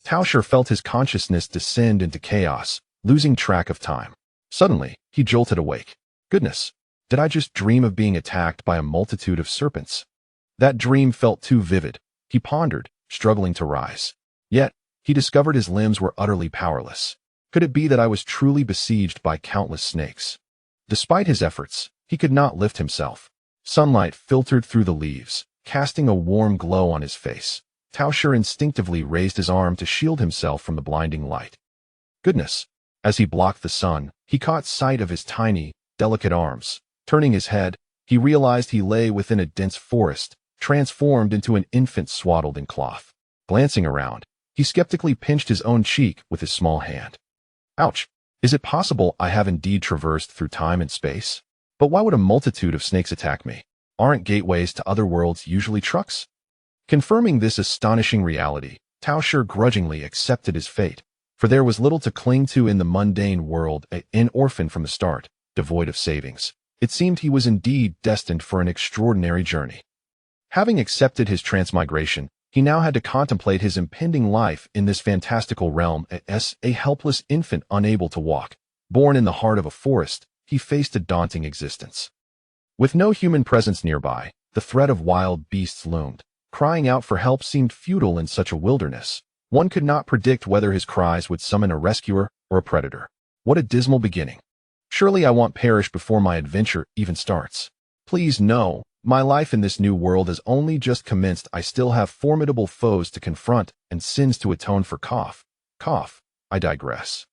Tao Shi felt his consciousness descend into chaos, losing track of time. Suddenly, he jolted awake. Goodness, did I just dream of being attacked by a multitude of serpents? That dream felt too vivid. He pondered, struggling to rise. Yet, he discovered his limbs were utterly powerless. Could it be that I was truly besieged by countless snakes? Despite his efforts, he could not lift himself. Sunlight filtered through the leaves, casting a warm glow on his face. Tao Shi instinctively raised his arm to shield himself from the blinding light. Goodness! As he blocked the sun, he caught sight of his tiny, delicate arms. Turning his head, he realized he lay within a dense forest, transformed into an infant swaddled in cloth. Glancing around, he skeptically pinched his own cheek with his small hand. Ouch! Is it possible I have indeed traversed through time and space? But why would a multitude of snakes attack me? Aren't gateways to other worlds usually trucks? Confirming this astonishing reality, Tao Shi grudgingly accepted his fate, for there was little to cling to in the mundane world, an orphan from the start, devoid of savings. It seemed he was indeed destined for an extraordinary journey. Having accepted his transmigration, he now had to contemplate his impending life in this fantastical realm as a helpless infant unable to walk. Born in the heart of a forest, he faced a daunting existence. With no human presence nearby, the threat of wild beasts loomed. Crying out for help seemed futile in such a wilderness. One could not predict whether his cries would summon a rescuer or a predator. What a dismal beginning. Surely I won't perish before my adventure even starts. Please no, my life in this new world has only just commenced. I still have formidable foes to confront and sins to atone for. Cough. I digress.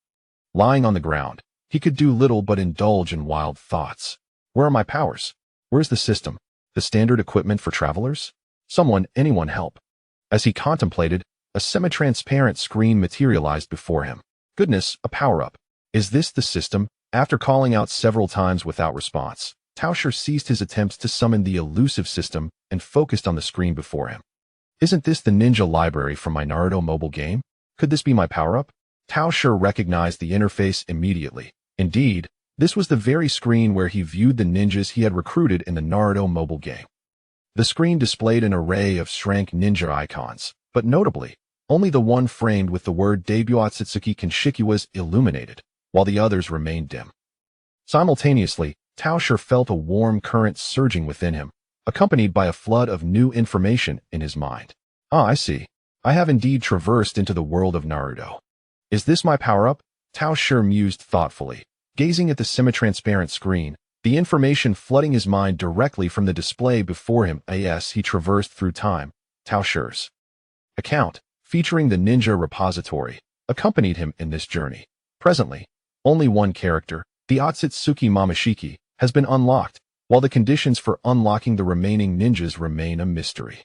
Lying on the ground, he could do little but indulge in wild thoughts. Where are my powers? Where's the system? The standard equipment for travelers? Anyone help. As he contemplated, a semi-transparent screen materialized before him. Goodness, a power-up. Is this the system? After calling out several times without response, Tao Shi ceased his attempts to summon the elusive system and focused on the screen before him. Isn't this the ninja library from my Naruto mobile game? Could this be my power-up? Tao Shi recognized the interface immediately. Indeed, this was the very screen where he viewed the ninjas he had recruited in the Naruto mobile game. The screen displayed an array of shrank ninja icons, but notably, only the one framed with the word debut Otsutsuki Momoshiki was illuminated, while the others remained dim. Simultaneously, Tao Shi felt a warm current surging within him, accompanied by a flood of new information in his mind. I see. I have indeed traversed into the world of Naruto. Is this my power-up? Tao Shi mused thoughtfully, gazing at the semi-transparent screen, the information flooding his mind directly from the display before him as he traversed through time. Tao Shi's account, featuring the ninja repository, accompanied him in this journey. Presently, only one character, the Otsutsuki Momoshiki, has been unlocked, while the conditions for unlocking the remaining ninjas remain a mystery.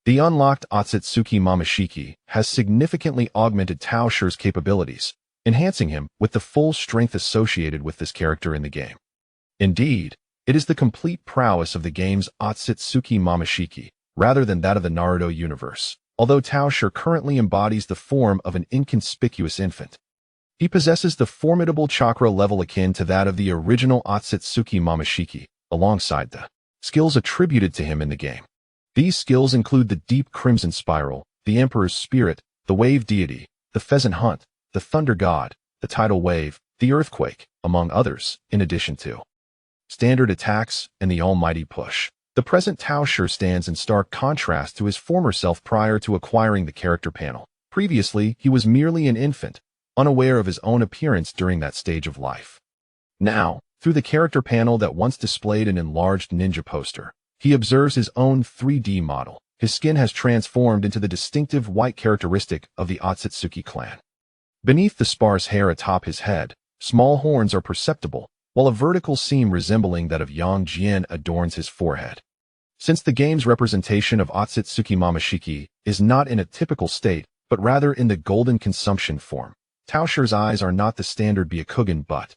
The unlocked Otsutsuki Momoshiki has significantly augmented Tao Shi's capabilities, enhancing him with the full strength associated with this character in the game. Indeed, it is the complete prowess of the game's Otsutsuki Momoshiki, rather than that of the Naruto universe, although Tao Shi currently embodies the form of an inconspicuous infant. He possesses the formidable chakra level akin to that of the original Otsutsuki Momoshiki, alongside the skills attributed to him in the game. These skills include the Deep Crimson Spiral, the Emperor's Spirit, the Wave Deity, the Pheasant Hunt, the Thunder God, the Tidal Wave, the Earthquake, among others, in addition to standard attacks and the almighty push. The present Tao Shi stands in stark contrast to his former self prior to acquiring the character panel. Previously, he was merely an infant, unaware of his own appearance during that stage of life. Now, through the character panel that once displayed an enlarged ninja poster, he observes his own 3D model. His skin has transformed into the distinctive white characteristic of the Otsutsuki clan. Beneath the sparse hair atop his head, small horns are perceptible, while a vertical seam resembling that of Yang Jian adorns his forehead. Since the game's representation of Otsutsuki Momoshiki is not in a typical state, but rather in the golden consumption form, Tao Shi's eyes are not the standard Byakugan but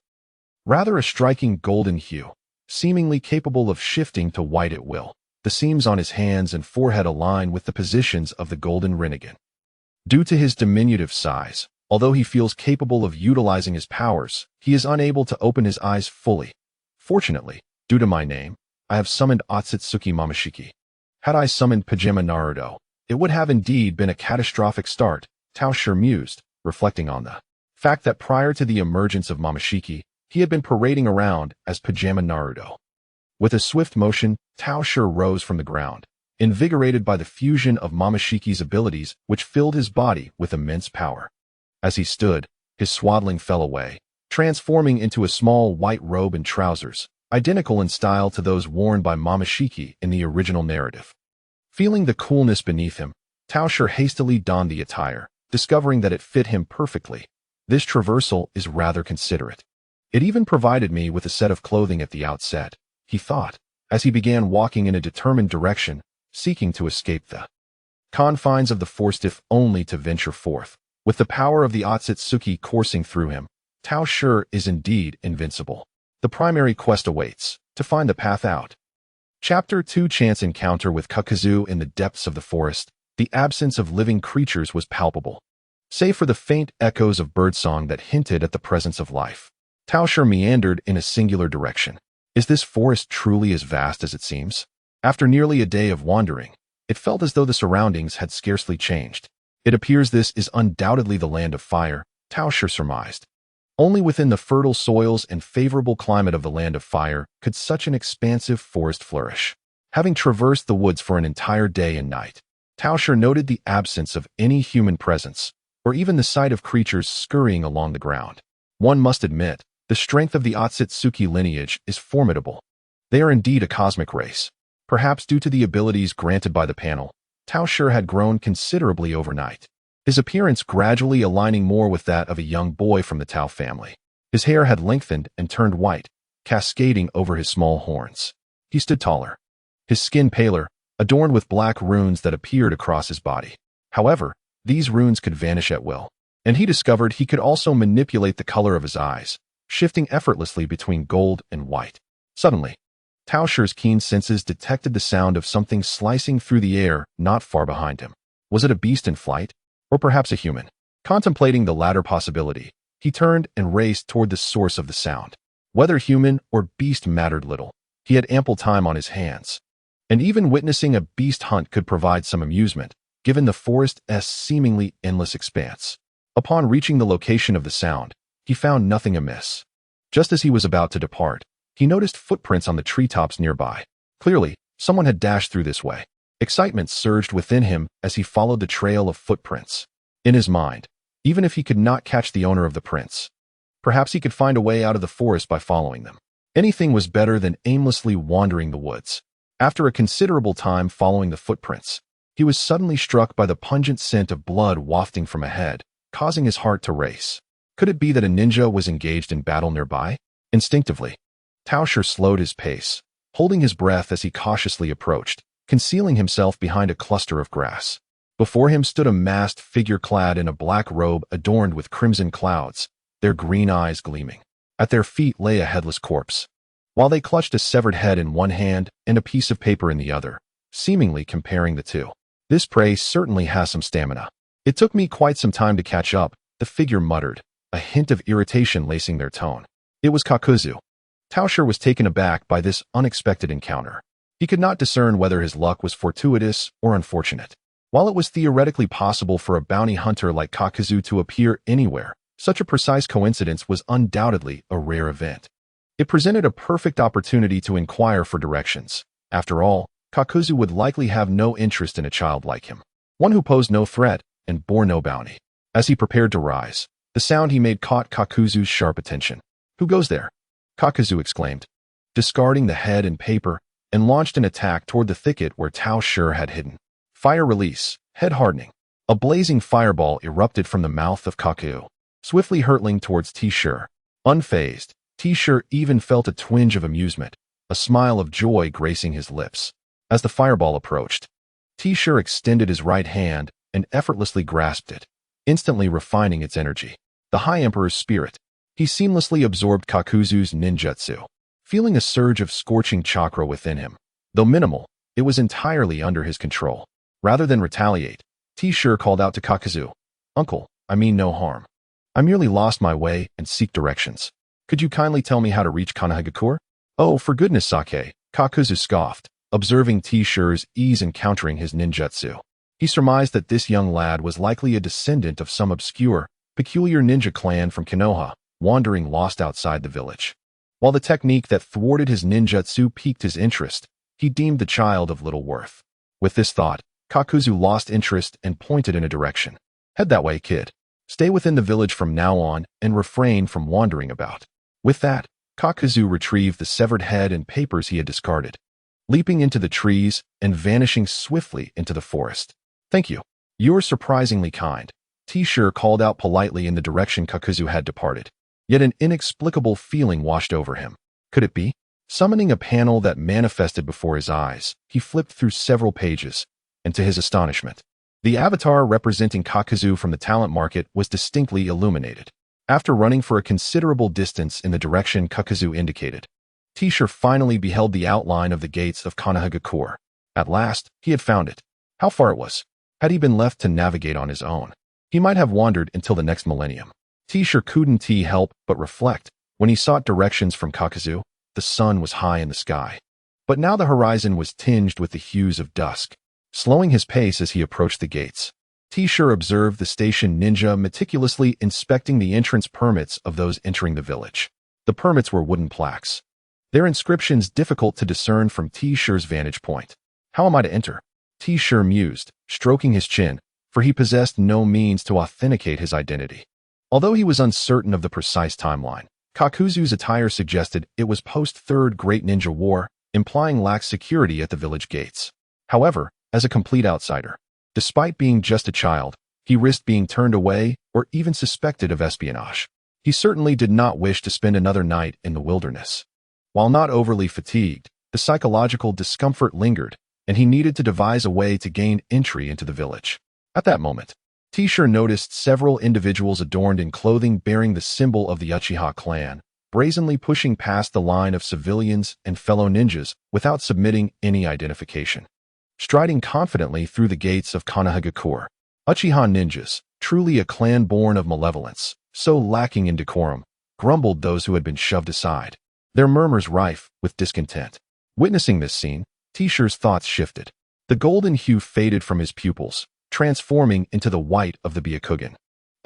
rather a striking golden hue, seemingly capable of shifting to white at will. The seams on his hands and forehead align with the positions of the golden Rinnegan. Due to his diminutive size, although he feels capable of utilizing his powers, he is unable to open his eyes fully. Fortunately, due to my name, I have summoned Otsutsuki Momoshiki. Had I summoned Pajama Naruto, it would have indeed been a catastrophic start. Tao Shi mused, reflecting on the fact that prior to the emergence of Momoshiki, he had been parading around as Pajama Naruto. With a swift motion, Tao Shi rose from the ground, invigorated by the fusion of Momoshiki's abilities which filled his body with immense power. As he stood, his swaddling fell away, transforming into a small white robe and trousers, identical in style to those worn by Momoshiki in the original narrative. Feeling the coolness beneath him, Tao Shi hastily donned the attire, discovering that it fit him perfectly. This traversal is rather considerate. It even provided me with a set of clothing at the outset, he thought, as he began walking in a determined direction, seeking to escape the confines of the forest if only to venture forth. With the power of the Otsutsuki coursing through him, Tao Shi is indeed invincible. The primary quest awaits, to find the path out. Chapter 2 Chance Encounter with Kakuzu in the depths of the forest. The absence of living creatures was palpable, save for the faint echoes of birdsong that hinted at the presence of life. Tao Shi meandered in a singular direction. Is this forest truly as vast as it seems? After nearly a day of wandering, it felt as though the surroundings had scarcely changed. It appears this is undoubtedly the land of fire, Tao Shi surmised. Only within the fertile soils and favorable climate of the land of fire could such an expansive forest flourish. Having traversed the woods for an entire day and night, Tao Shi noted the absence of any human presence, or even the sight of creatures scurrying along the ground. One must admit, the strength of the Otsutsuki lineage is formidable. They are indeed a cosmic race. Perhaps due to the abilities granted by the panel, Tao Shi had grown considerably overnight, his appearance gradually aligning more with that of a young boy from the Tao family. His hair had lengthened and turned white, cascading over his small horns. He stood taller, his skin paler, adorned with black runes that appeared across his body. However, these runes could vanish at will, and he discovered he could also manipulate the color of his eyes, shifting effortlessly between gold and white. Suddenly, Tao Shi's keen senses detected the sound of something slicing through the air not far behind him. Was it a beast in flight? Or perhaps a human? Contemplating the latter possibility, he turned and raced toward the source of the sound. Whether human or beast mattered little. He had ample time on his hands. And even witnessing a beast hunt could provide some amusement, given the forest's seemingly endless expanse. Upon reaching the location of the sound, he found nothing amiss. Just as he was about to depart, he noticed footprints on the treetops nearby. Clearly, someone had dashed through this way. Excitement surged within him as he followed the trail of footprints. In his mind, even if he could not catch the owner of the prints, perhaps he could find a way out of the forest by following them. Anything was better than aimlessly wandering the woods. After a considerable time following the footprints, he was suddenly struck by the pungent scent of blood wafting from ahead, causing his heart to race. Could it be that a ninja was engaged in battle nearby? Instinctively, Tao Shi slowed his pace, holding his breath as he cautiously approached, concealing himself behind a cluster of grass. Before him stood a masked figure clad in a black robe adorned with crimson clouds, their green eyes gleaming. At their feet lay a headless corpse, while they clutched a severed head in one hand and a piece of paper in the other, seemingly comparing the two. This prey certainly has some stamina. It took me quite some time to catch up, the figure muttered, a hint of irritation lacing their tone. It was Kakuzu. Tao Shi was taken aback by this unexpected encounter. He could not discern whether his luck was fortuitous or unfortunate. While it was theoretically possible for a bounty hunter like Kakuzu to appear anywhere, such a precise coincidence was undoubtedly a rare event. It presented a perfect opportunity to inquire for directions. After all, Kakuzu would likely have no interest in a child like him, one who posed no threat and bore no bounty. As he prepared to rise, the sound he made caught Kakuzu's sharp attention. "Who goes there?" Kakuzu exclaimed, discarding the head and paper, and launched an attack toward the thicket where Tao Shi had hidden. Fire release, head hardening. A blazing fireball erupted from the mouth of Kaku, swiftly hurtling towards Tao Shi. Unfazed, Tao Shi even felt a twinge of amusement, a smile of joy gracing his lips. As the fireball approached, Tao Shi extended his right hand and effortlessly grasped it, instantly refining its energy. The High Emperor's spirit. He seamlessly absorbed Kakuzu's ninjutsu, feeling a surge of scorching chakra within him. Though minimal, it was entirely under his control. Rather than retaliate, Tao Shi called out to Kakuzu, "Uncle, I mean no harm. I merely lost my way and seek directions. Could you kindly tell me how to reach Kanahagakure?" "Oh, for goodness sake," Kakuzu scoffed, observing Tao Shi's ease in countering his ninjutsu. He surmised that this young lad was likely a descendant of some obscure, peculiar ninja clan from Konoha, wandering lost outside the village. While the technique that thwarted his ninjutsu piqued his interest, he deemed the child of little worth. With this thought, Kakuzu lost interest and pointed in a direction. Head that way, kid. Stay within the village from now on and refrain from wandering about. With that, Kakuzu retrieved the severed head and papers he had discarded, leaping into the trees and vanishing swiftly into the forest. Thank you. You're surprisingly kind. T-Shirt called out politely in the direction Kakuzu had departed. Yet an inexplicable feeling washed over him. Could it be? Summoning a panel that manifested before his eyes, he flipped through several pages, and to his astonishment, the avatar representing Kakuzu from the talent market was distinctly illuminated. After running for a considerable distance in the direction Kakuzu indicated, T-Shirt finally beheld the outline of the gates of Konohagakure. At last, he had found it. How far it was? Had he been left to navigate on his own? He might have wandered until the next millennium. T-Shirt couldn't help but reflect. When he sought directions from Kakuzu, the sun was high in the sky. But now the horizon was tinged with the hues of dusk. Slowing his pace as he approached the gates, T-Shirt observed the station ninja meticulously inspecting the entrance permits of those entering the village. The permits were wooden plaques, their inscriptions difficult to discern from T-Shirt's vantage point. How am I to enter? T-Shirt mused, stroking his chin, for he possessed no means to authenticate his identity. Although he was uncertain of the precise timeline, Kakuzu's attire suggested it was post-Third Great Ninja War, implying lax security at the village gates. However, as a complete outsider, despite being just a child, he risked being turned away or even suspected of espionage. He certainly did not wish to spend another night in the wilderness. While not overly fatigued, the psychological discomfort lingered, and he needed to devise a way to gain entry into the village. At that moment, T-Shirt noticed several individuals adorned in clothing bearing the symbol of the Uchiha clan, brazenly pushing past the line of civilians and fellow ninjas without submitting any identification. Striding confidently through the gates of Konohagakure, Uchiha ninjas, truly a clan born of malevolence, so lacking in decorum, grumbled those who had been shoved aside, their murmurs rife with discontent. Witnessing this scene, T-Shirt's thoughts shifted. The golden hue faded from his pupils, transforming into the white of the Byakugan,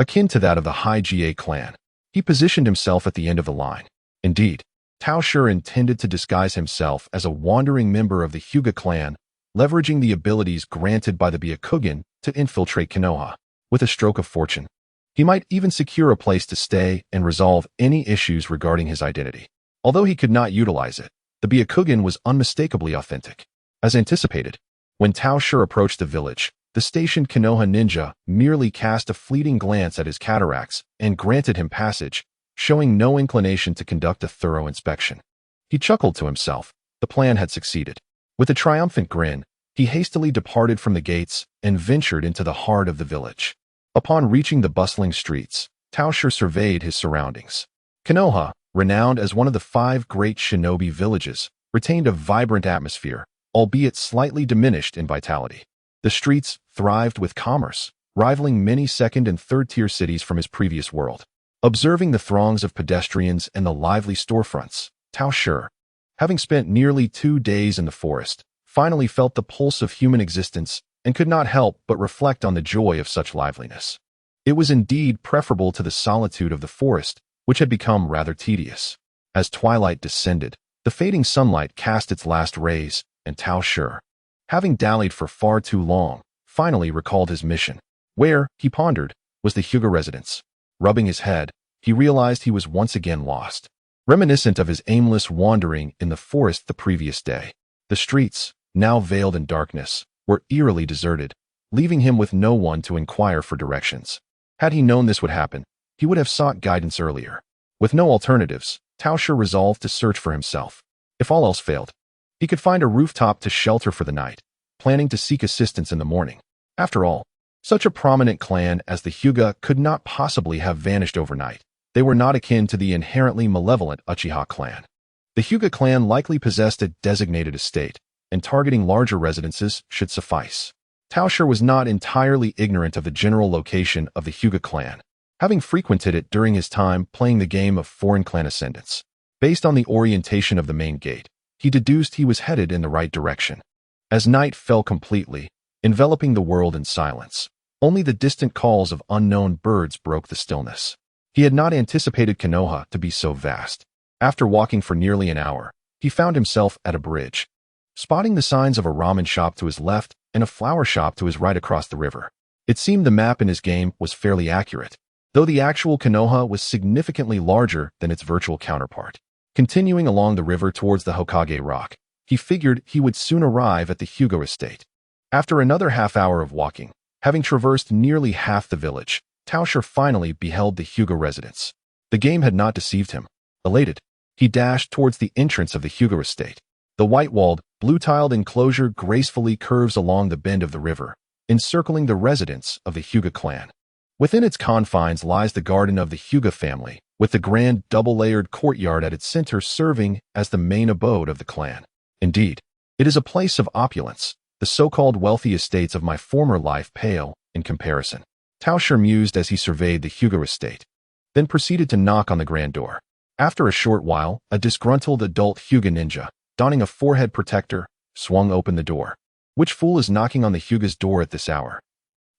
akin to that of the High-Ga clan. He positioned himself at the end of the line. Indeed, Tao Shi intended to disguise himself as a wandering member of the Hyuga clan, leveraging the abilities granted by the Byakugan to infiltrate Konoha. With a stroke of fortune, he might even secure a place to stay and resolve any issues regarding his identity. Although he could not utilize it, the Byakugan was unmistakably authentic. As anticipated, when Tao Shi approached the village, the stationed Konoha ninja merely cast a fleeting glance at his cataracts and granted him passage, showing no inclination to conduct a thorough inspection. He chuckled to himself. The plan had succeeded. With a triumphant grin, he hastily departed from the gates and ventured into the heart of the village. Upon reaching the bustling streets, Tao Shi surveyed his surroundings. Konoha, renowned as one of the 5 great shinobi villages, retained a vibrant atmosphere, albeit slightly diminished in vitality. The streets thrived with commerce, rivaling many second- and third-tier cities from his previous world. Observing the throngs of pedestrians and the lively storefronts, Tao Shi, having spent nearly 2 days in the forest, finally felt the pulse of human existence and could not help but reflect on the joy of such liveliness. It was indeed preferable to the solitude of the forest, which had become rather tedious. As twilight descended, the fading sunlight cast its last rays, and Tao Shi, having dallied for far too long, finally recalled his mission. Where, he pondered, was the Hyuga residence? Rubbing his head, he realized he was once again lost. Reminiscent of his aimless wandering in the forest the previous day, the streets, now veiled in darkness, were eerily deserted, leaving him with no one to inquire for directions. Had he known this would happen, he would have sought guidance earlier. With no alternatives, Tao Shi resolved to search for himself. If all else failed, he could find a rooftop to shelter for the night, planning to seek assistance in the morning. After all, such a prominent clan as the Hyuga could not possibly have vanished overnight. They were not akin to the inherently malevolent Uchiha clan. The Hyuga clan likely possessed a designated estate, and targeting larger residences should suffice. Tao Shi was not entirely ignorant of the general location of the Hyuga clan, having frequented it during his time playing the game of foreign clan ascendance. Based on the orientation of the main gate, he deduced he was headed in the right direction. As night fell completely, enveloping the world in silence. Only the distant calls of unknown birds broke the stillness. He had not anticipated Konoha to be so vast. After walking for nearly an hour, he found himself at a bridge, spotting the signs of a ramen shop to his left and a flower shop to his right across the river. It seemed the map in his game was fairly accurate, though the actual Konoha was significantly larger than its virtual counterpart. Continuing along the river towards the Hokage Rock, he figured he would soon arrive at the Hyuga estate. After another half-hour of walking, having traversed nearly half the village, Tao Shi finally beheld the Hyuga residence. The game had not deceived him. Elated, he dashed towards the entrance of the Hyuga estate. The white-walled, blue-tiled enclosure gracefully curves along the bend of the river, encircling the residence of the Hyuga clan. Within its confines lies the garden of the Hyuga family, with the grand double-layered courtyard at its center serving as the main abode of the clan. Indeed, it is a place of opulence. The so-called wealthy estates of my former life pale in comparison. Tao Shi mused as he surveyed the Hyuga estate, then proceeded to knock on the grand door. After a short while, a disgruntled adult Hyuga ninja, donning a forehead protector, swung open the door. "Which fool is knocking on the Hyuga's door at this hour?"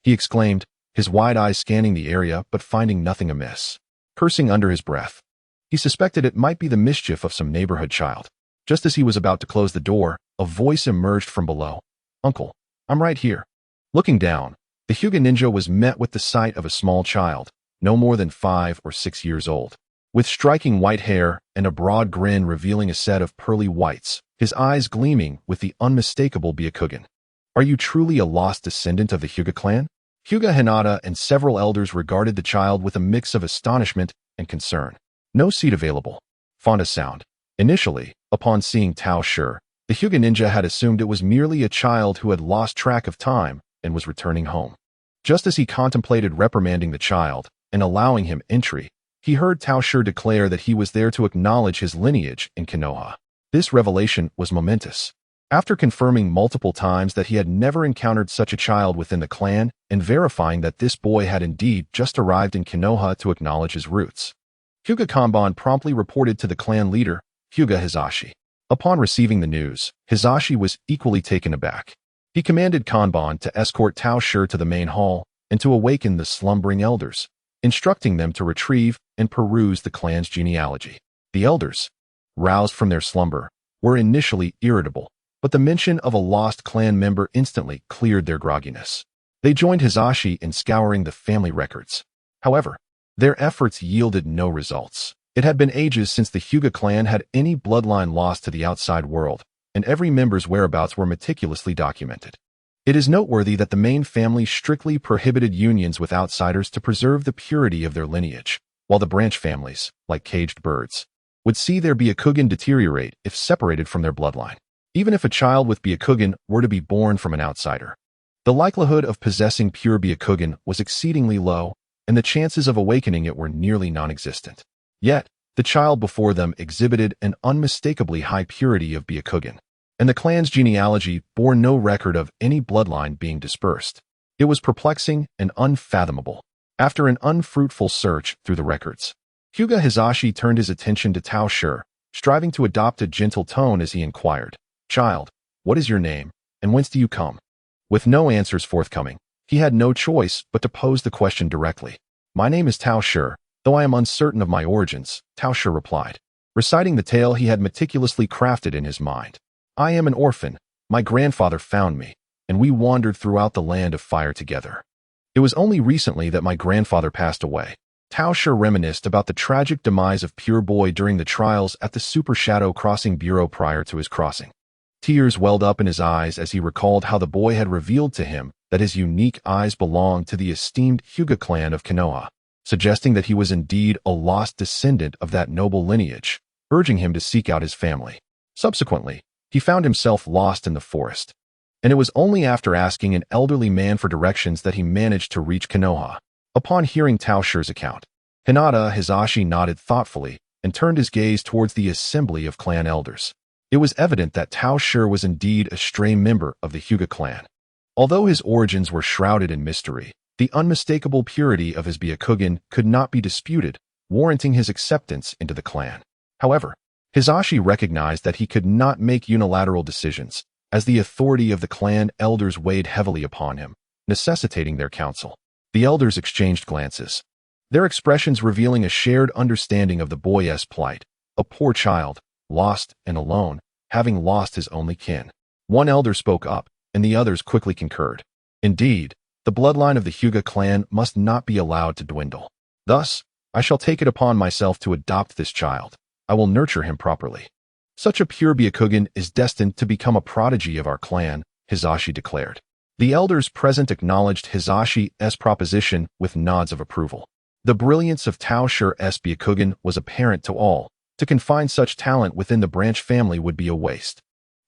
he exclaimed, his wide eyes scanning the area but finding nothing amiss. Cursing under his breath, he suspected it might be the mischief of some neighborhood child. Just as he was about to close the door, a voice emerged from below. "Uncle, I'm right here." Looking down, the Hyuga ninja was met with the sight of a small child, no more than 5 or 6 years old. With striking white hair and a broad grin revealing a set of pearly whites, his eyes gleaming with the unmistakable Byakugan. "Are you truly a lost descendant of the Hyuga clan?" Hyuga Hinata and several elders regarded the child with a mix of astonishment and concern. "No seat available." Fonda sound. Initially, upon seeing Tao Shi, the Hyuga ninja had assumed it was merely a child who had lost track of time and was returning home. Just as he contemplated reprimanding the child and allowing him entry, he heard Tao Shi declare that he was there to acknowledge his lineage in Konoha. This revelation was momentous. After confirming multiple times that he had never encountered such a child within the clan and verifying that this boy had indeed just arrived in Konoha to acknowledge his roots, Hyuga Kanban promptly reported to the clan leader, Hyuga Hizashi. Upon receiving the news, Hizashi was equally taken aback. He commanded Kanban to escort Tao Shi to the main hall and to awaken the slumbering elders, instructing them to retrieve and peruse the clan's genealogy. The elders, roused from their slumber, were initially irritable, but the mention of a lost clan member instantly cleared their grogginess. They joined Hizashi in scouring the family records. However, their efforts yielded no results. It had been ages since the Hyuga clan had any bloodline lost to the outside world, and every member's whereabouts were meticulously documented. It is noteworthy that the main family strictly prohibited unions with outsiders to preserve the purity of their lineage, while the branch families, like caged birds, would see their Byakugan deteriorate if separated from their bloodline. Even if a child with Byakugan were to be born from an outsider, the likelihood of possessing pure Byakugan was exceedingly low, and the chances of awakening it were nearly non-existent. Yet, the child before them exhibited an unmistakably high purity of Byakugan, and the clan's genealogy bore no record of any bloodline being dispersed. It was perplexing and unfathomable. After an unfruitful search through the records, Hyuga Hizashi turned his attention to Tao Shi, striving to adopt a gentle tone as he inquired, "Child, what is your name, and whence do you come?" With no answers forthcoming, he had no choice but to pose the question directly. "My name is Tao Shi, though I am uncertain of my origins," Tao Shi replied, reciting the tale he had meticulously crafted in his mind. "I am an orphan. My grandfather found me, and we wandered throughout the land of fire together. It was only recently that my grandfather passed away." Tao Shi reminisced about the tragic demise of Pure Boy during the trials at the Super Shadow Crossing Bureau prior to his crossing. Tears welled up in his eyes as he recalled how the boy had revealed to him that his unique eyes belonged to the esteemed Hyuga clan of Konoha, suggesting that he was indeed a lost descendant of that noble lineage, urging him to seek out his family. Subsequently, he found himself lost in the forest, and it was only after asking an elderly man for directions that he managed to reach Konoha. Upon hearing Tao Shi's account, Hinata Hizashi nodded thoughtfully and turned his gaze towards the assembly of clan elders. It was evident that Tao Shi was indeed a stray member of the Hyuga clan. Although his origins were shrouded in mystery, the unmistakable purity of his Byakugan could not be disputed, warranting his acceptance into the clan. However, Hizashi recognized that he could not make unilateral decisions, as the authority of the clan elders weighed heavily upon him, necessitating their counsel. The elders exchanged glances, their expressions revealing a shared understanding of the boy's plight, a poor child, lost and alone, having lost his only kin. One elder spoke up, and the others quickly concurred. Indeed, the bloodline of the Hyuga clan must not be allowed to dwindle. Thus, I shall take it upon myself to adopt this child. I will nurture him properly. Such a pure Byakugan is destined to become a prodigy of our clan, Hisashi declared. The elders present acknowledged Hisashi's proposition with nods of approval. The brilliance of Tao Shi's Byakugan was apparent to all. To confine such talent within the branch family would be a waste.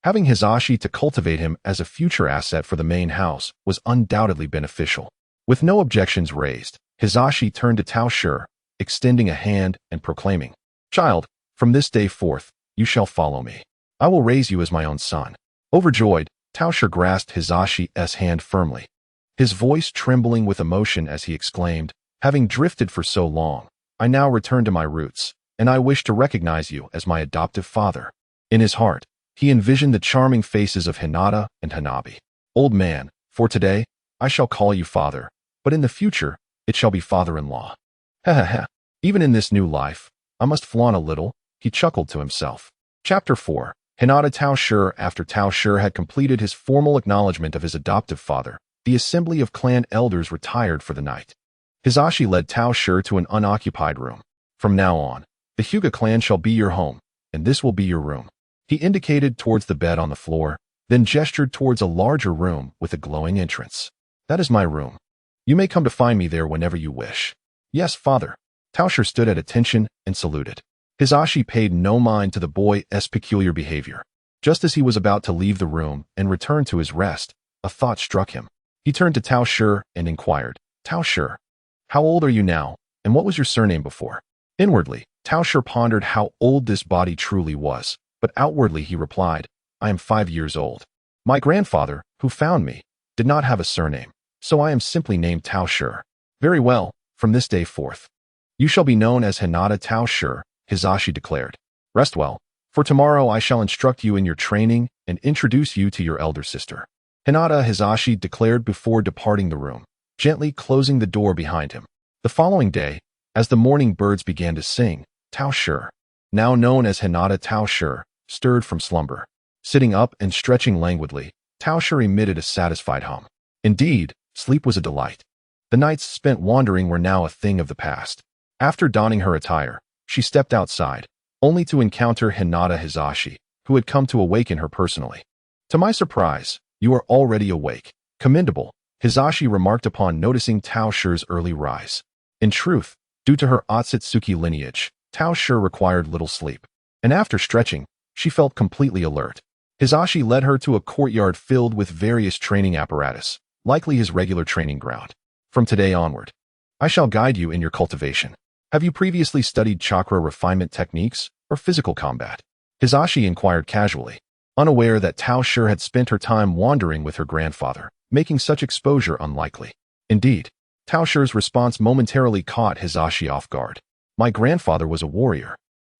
Having Hisashi to cultivate him as a future asset for the main house was undoubtedly beneficial. With no objections raised, Hisashi turned to Tao Shi, extending a hand and proclaiming, "Child, from this day forth, you shall follow me. I will raise you as my own son." Overjoyed, Tao Shi grasped Hisashi's hand firmly, his voice trembling with emotion as he exclaimed, "Having drifted for so long, I now return to my roots, and I wish to recognize you as my adoptive father." In his heart, he envisioned the charming faces of Hinata and Hanabi. "Old man, for today, I shall call you father, but in the future, it shall be father-in-law." Hehehe. Even in this new life, I must flaunt a little, he chuckled to himself. Chapter 4. Hinata Tao Shi. After Tao Shi had completed his formal acknowledgement of his adoptive father, the assembly of clan elders retired for the night. Hisashi led Tao Shi to an unoccupied room. "From now on, the Hyuga clan shall be your home, and this will be your room." He indicated towards the bed on the floor, then gestured towards a larger room with a glowing entrance. "That is my room. You may come to find me there whenever you wish." "Yes, father." Tao Shi stood at attention and saluted. Hisashi paid no mind to the boy's peculiar behavior. Just as he was about to leave the room and return to his rest, a thought struck him. He turned to Tao Shi and inquired, "Tao Shi, how old are you now, and what was your surname before?" Inwardly, Tao Shi pondered how old this body truly was, but outwardly he replied, "I am 5 years old. My grandfather, who found me, did not have a surname, so I am simply named Tao Shi." "Very well, from this day forth, you shall be known as Hinata Tao Shi," Hisashi declared. "Rest well, for tomorrow I shall instruct you in your training and introduce you to your elder sister." Hinata, Hisashi declared before departing the room, gently closing the door behind him. The following day, as the morning birds began to sing, Tao Shi, now known as Hinata Tao Shi, stirred from slumber. Sitting up and stretching languidly, Tao Shi emitted a satisfied hum. Indeed, sleep was a delight. The nights spent wandering were now a thing of the past. After donning her attire, she stepped outside, only to encounter Hinata Hisashi, who had come to awaken her personally. "To my surprise, you are already awake. Commendable," Hisashi remarked upon noticing Tao Shi's early rise. In truth, due to her Otsutsuki lineage, Tao Shi required little sleep, and after stretching, she felt completely alert. Hisashi led her to a courtyard filled with various training apparatus, likely his regular training ground. "From today onward, I shall guide you in your cultivation. Have you previously studied chakra refinement techniques or physical combat?" Hisashi inquired casually, unaware that Tao Shi had spent her time wandering with her grandfather, making such exposure unlikely. Indeed, Tao Shi's response momentarily caught Hisashi off guard. "My grandfather was a warrior,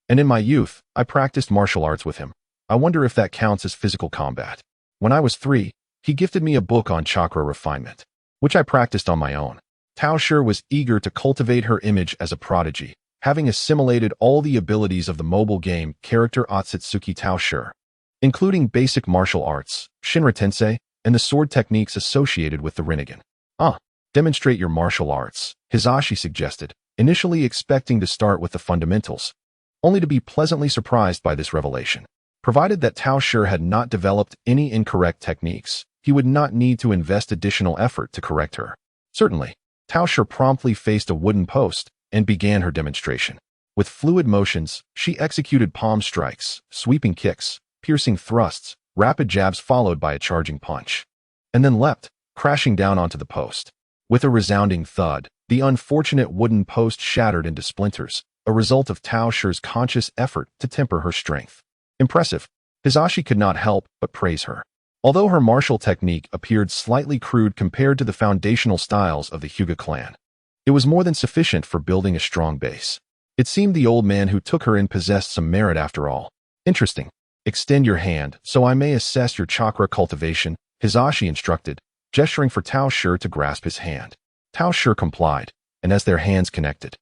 and in my youth, I practiced martial arts with him. I wonder if that counts as physical combat. When I was 3, he gifted me a book on chakra refinement, which I practiced on my own." Tao Shi was eager to cultivate her image as a prodigy, having assimilated all the abilities of the mobile game character Otsutsuki Tao Shi, including basic martial arts, Shinra Tensei, and the sword techniques associated with the Rinnegan. Demonstrate your martial arts," Hisashi suggested, initially expecting to start with the fundamentals, only to be pleasantly surprised by this revelation. Provided that Tao Shi had not developed any incorrect techniques, he would not need to invest additional effort to correct her. Certainly, Tao Shi promptly faced a wooden post and began her demonstration. With fluid motions, she executed palm strikes, sweeping kicks, piercing thrusts, rapid jabs followed by a charging punch, and then leapt, crashing down onto the post. With a resounding thud, the unfortunate wooden post shattered into splinters, a result of Tao Shi's conscious effort to temper her strength. Impressive. Hisashi could not help but praise her. Although her martial technique appeared slightly crude compared to the foundational styles of the Hyuga clan, it was more than sufficient for building a strong base. It seemed the old man who took her in possessed some merit after all. Interesting. Extend your hand so I may assess your chakra cultivation, Hisashi instructed, gesturing for Tao Shi to grasp his hand. Tao Shi complied, and as their hands connected,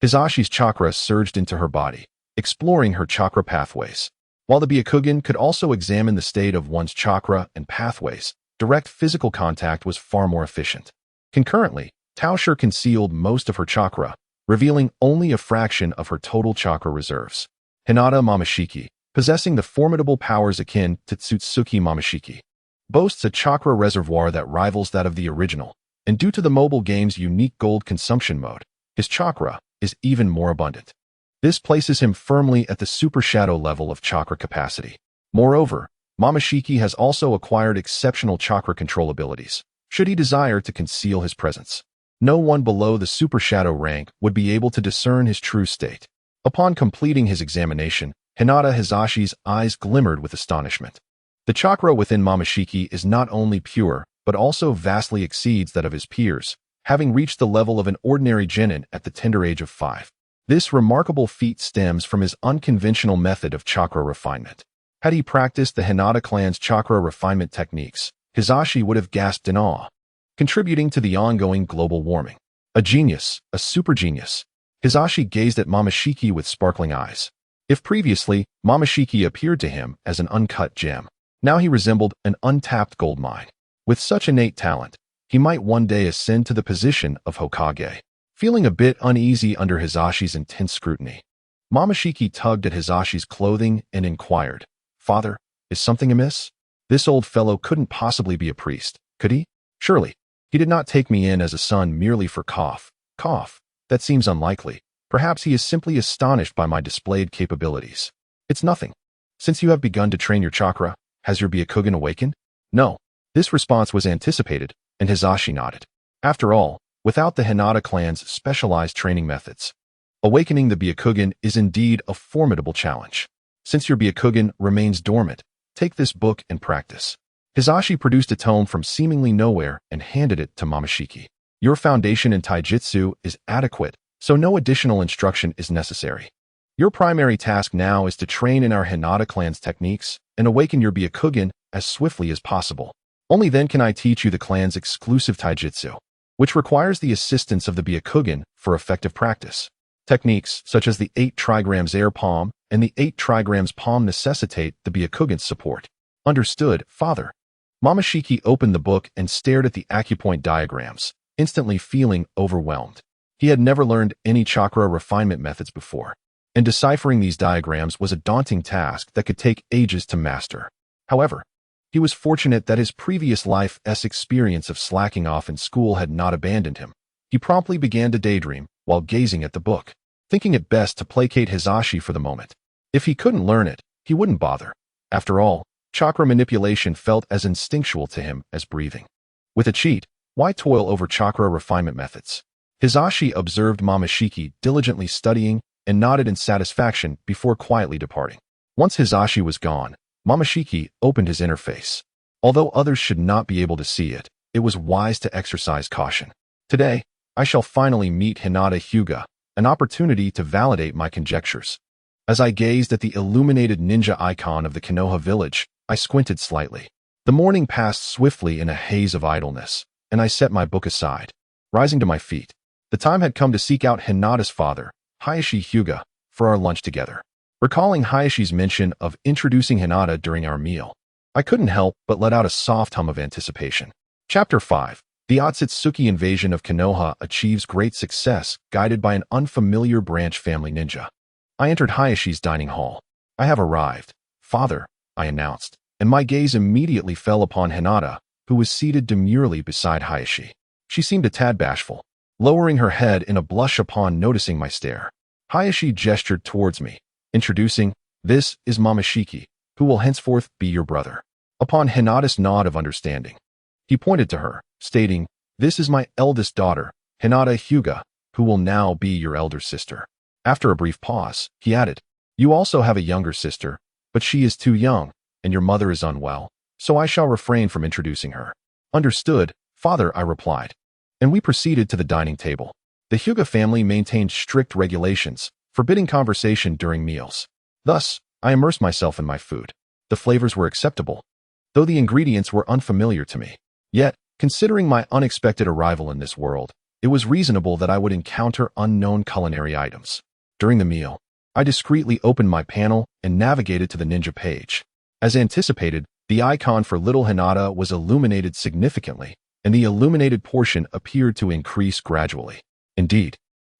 Hisashi's chakra surged into her body, exploring her chakra pathways. While the Byakugan could also examine the state of one's chakra and pathways, direct physical contact was far more efficient. Concurrently, Tao Shi concealed most of her chakra, revealing only a fraction of her total chakra reserves. Hinata Momoshiki, possessing the formidable powers akin to Otsutsuki Momoshiki, boasts a chakra reservoir that rivals that of the original, and due to the mobile game's unique gold consumption mode, his chakra is even more abundant. This places him firmly at the super shadow level of chakra capacity. Moreover, Momoshiki has also acquired exceptional chakra control abilities, should he desire to conceal his presence. No one below the super shadow rank would be able to discern his true state. Upon completing his examination, Hinata Hisashi's eyes glimmered with astonishment. The chakra within Momoshiki is not only pure, but also vastly exceeds that of his peers, having reached the level of an ordinary genin at the tender age of 5. This remarkable feat stems from his unconventional method of chakra refinement. Had he practiced the Hinata clan's chakra refinement techniques, Hisashi would have gasped in awe, contributing to the ongoing global warming. A genius, a super genius. Hisashi gazed at Momoshiki with sparkling eyes. If previously, Momoshiki appeared to him as an uncut gem, now he resembled an untapped gold mine. With such innate talent, he might one day ascend to the position of Hokage. Feeling a bit uneasy under Hisashi's intense scrutiny, Momoshiki tugged at Hisashi's clothing and inquired, "Father, is something amiss? This old fellow couldn't possibly be a priest, could he? Surely, he did not take me in as a son merely for cough. That seems unlikely. Perhaps he is simply astonished by my displayed capabilities. It's nothing. Since you have begun to train your chakra, has your Byakugan awakened?" No. This response was anticipated, and Hisashi nodded. After all, without the Hinata clan's specialized training methods, awakening the Byakugan is indeed a formidable challenge. Since your Byakugan remains dormant, take this book and practice. Hisashi produced a tome from seemingly nowhere and handed it to Momoshiki. Your foundation in taijutsu is adequate, so no additional instruction is necessary. Your primary task now is to train in our Hinata clan's techniques and awaken your Byakugan as swiftly as possible. Only then can I teach you the clan's exclusive taijutsu, which requires the assistance of the Byakugan for effective practice. Techniques such as the 8 trigrams air palm and the 8 trigrams palm necessitate the Byakugan's support. Understood, father. Momoshiki opened the book and stared at the acupoint diagrams, instantly feeling overwhelmed. He had never learned any chakra refinement methods before, and deciphering these diagrams was a daunting task that could take ages to master. However, he was fortunate that his previous life's experience of slacking off in school had not abandoned him. He promptly began to daydream while gazing at the book, thinking it best to placate Hisashi for the moment. If he couldn't learn it, he wouldn't bother. After all, chakra manipulation felt as instinctual to him as breathing. With a cheat, why toil over chakra refinement methods? Hisashi observed Momoshiki diligently studying and nodded in satisfaction before quietly departing. Once Hisashi was gone, Momoshiki opened his interface. Although others should not be able to see it, it was wise to exercise caution. Today, I shall finally meet Hinata Hyuga, an opportunity to validate my conjectures. As I gazed at the illuminated ninja icon of the Konoha village, I squinted slightly. The morning passed swiftly in a haze of idleness, and I set my book aside. Rising to my feet, the time had come to seek out Hinata's father, Hayashi Hyuga, for our lunch together. Recalling Hayashi's mention of introducing Hinata during our meal, I couldn't help but let out a soft hum of anticipation. Chapter 5. The Otsutsuki invasion of Konoha achieves great success, guided by an unfamiliar branch family ninja. I entered Hayashi's dining hall. "I have arrived, father," I announced, and my gaze immediately fell upon Hinata, who was seated demurely beside Hayashi. She seemed a tad bashful, lowering her head in a blush upon noticing my stare. Hayashi gestured towards me, introducing, "This is Momoshiki, who will henceforth be your brother." Upon Hinata's nod of understanding, he pointed to her, stating, "This is my eldest daughter, Hinata Hyuga, who will now be your elder sister." After a brief pause, he added, "You also have a younger sister, but she is too young, and your mother is unwell, so I shall refrain from introducing her." "Understood, father," I replied, and we proceeded to the dining table. The Hyuga family maintained strict regulations, forbidding conversation during meals. Thus, I immersed myself in my food. The flavors were acceptable, though the ingredients were unfamiliar to me. Yet, considering my unexpected arrival in this world, it was reasonable that I would encounter unknown culinary items. During the meal, I discreetly opened my panel and navigated to the ninja page. As anticipated, the icon for little Hinata was illuminated significantly, and the illuminated portion appeared to increase gradually. Indeed,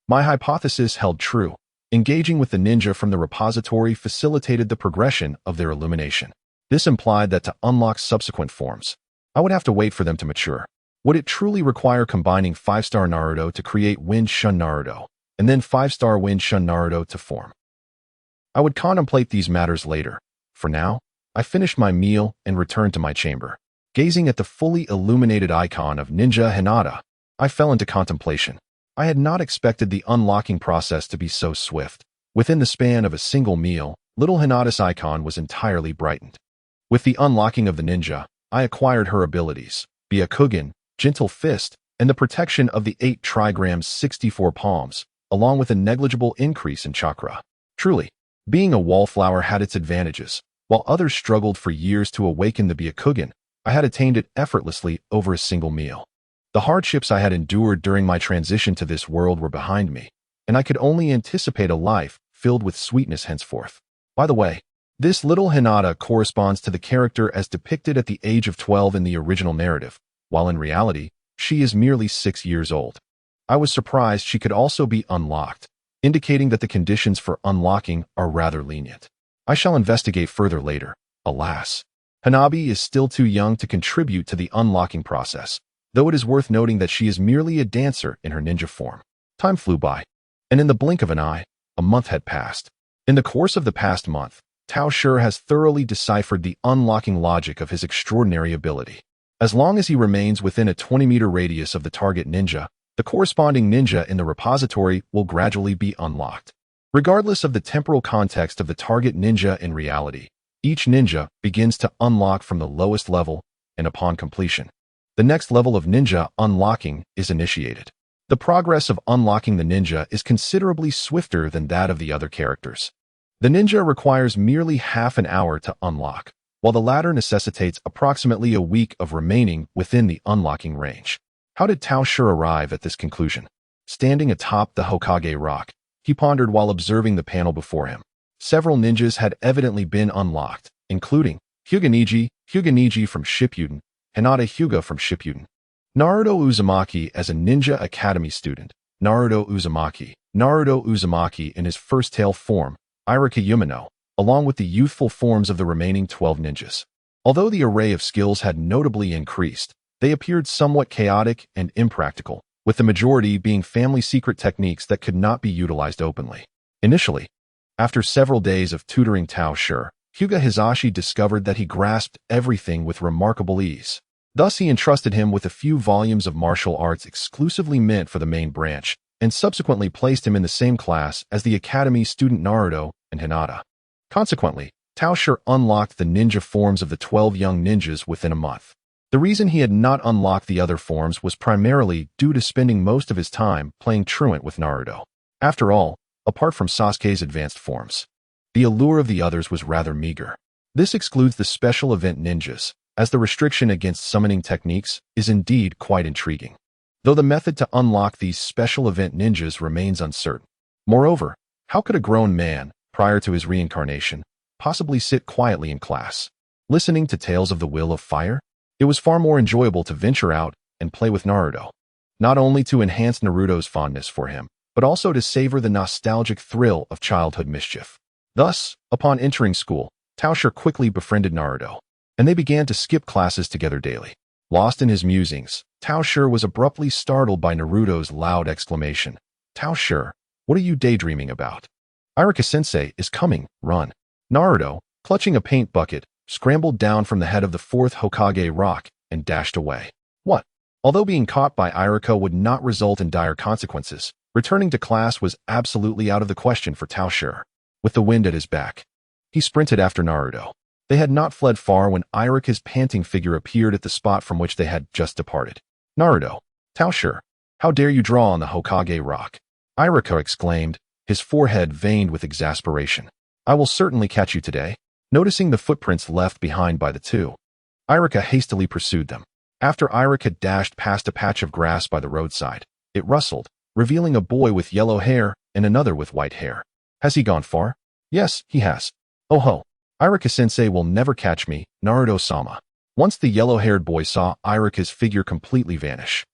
my hypothesis held true. Engaging with the ninja from the repository facilitated the progression of their illumination. This implied that to unlock subsequent forms, I would have to wait for them to mature. Would it truly require combining 5-star Naruto to create Wind Shun Naruto, and then 5-star Wind Shun Naruto to form? I would contemplate these matters later. For now, I finished my meal and returned to my chamber. Gazing at the fully illuminated icon of Ninja Hinata, I fell into contemplation. I had not expected the unlocking process to be so swift. Within the span of a single meal, little Hinata's icon was entirely brightened. With the unlocking of the ninja, I acquired her abilities, Byakugan, Gentle Fist, and the protection of the 8 trigrams 64 palms, along with a negligible increase in chakra. Truly, being a wallflower had its advantages. While others struggled for years to awaken the Byakugan, I had attained it effortlessly over a single meal. The hardships I had endured during my transition to this world were behind me, and I could only anticipate a life filled with sweetness henceforth. By the way, this little Hinata corresponds to the character as depicted at the age of 12 in the original narrative, while in reality, she is merely 6 years old. I was surprised she could also be unlocked, indicating that the conditions for unlocking are rather lenient. I shall investigate further later. Alas, Hanabi is still too young to contribute to the unlocking process, though it is worth noting that she is merely a dancer in her ninja form. Time flew by, and in the blink of an eye, a month had passed. In the course of the past month, Tao Shi has thoroughly deciphered the unlocking logic of his extraordinary ability. As long as he remains within a 20-meter radius of the target ninja, the corresponding ninja in the repository will gradually be unlocked. Regardless of the temporal context of the target ninja in reality, each ninja begins to unlock from the lowest level, and upon completion, the next level of ninja unlocking is initiated. The progress of unlocking the ninja is considerably swifter than that of the other characters. The ninja requires merely half an hour to unlock, while the latter necessitates approximately a week of remaining within the unlocking range. How did Tao Shi arrive at this conclusion? Standing atop the Hokage rock, he pondered while observing the panel before him. Several ninjas had evidently been unlocked, including Hyuga from Shippuden, Hinata Hyuga from Shippuden, Naruto Uzumaki as a Ninja Academy student, Naruto Uzumaki in his first tail form, Irika Yumino, along with the youthful forms of the remaining 12 ninjas. Although the array of skills had notably increased, they appeared somewhat chaotic and impractical, with the majority being family secret techniques that could not be utilized openly. Initially, after several days of tutoring Tao Shi, Hyuga Hisashi discovered that he grasped everything with remarkable ease. Thus he entrusted him with a few volumes of martial arts exclusively meant for the main branch, and subsequently placed him in the same class as the Academy student Naruto and Hinata. Consequently, Tao Shi unlocked the ninja forms of the 12 young ninjas within a month. The reason he had not unlocked the other forms was primarily due to spending most of his time playing truant with Naruto. After all, apart from Sasuke's advanced forms, the allure of the others was rather meager. This excludes the special event ninjas, as the restriction against summoning techniques is indeed quite intriguing, though the method to unlock these special event ninjas remains uncertain. Moreover, how could a grown man, prior to his reincarnation, possibly sit quietly in class, listening to tales of the will of fire? It was far more enjoyable to venture out and play with Naruto, not only to enhance Naruto's fondness for him, but also to savor the nostalgic thrill of childhood mischief. Thus, upon entering school, Tao Shi quickly befriended Naruto, and they began to skip classes together daily. Lost in his musings, Tao Shi was abruptly startled by Naruto's loud exclamation. "Tao Shi, what are you daydreaming about? Irika-sensei is coming, run." Naruto, clutching a paint bucket, scrambled down from the head of the 4th Hokage rock and dashed away. What? Although being caught by Irika would not result in dire consequences, returning to class was absolutely out of the question for Tao Shi. With the wind at his back, he sprinted after Naruto. They had not fled far when Irika's panting figure appeared at the spot from which they had just departed. "Naruto, Tao Shi, how dare you draw on the Hokage rock?" Irika exclaimed, his forehead veined with exasperation. "I will certainly catch you today." Noticing the footprints left behind by the two, Irika hastily pursued them. After Irika dashed past a patch of grass by the roadside, it rustled, revealing a boy with yellow hair and another with white hair. Has he gone far? Yes, he has. Oh ho. Irika-sensei will never catch me, Naruto-sama. Once the yellow-haired boy saw Irika's figure completely vanish,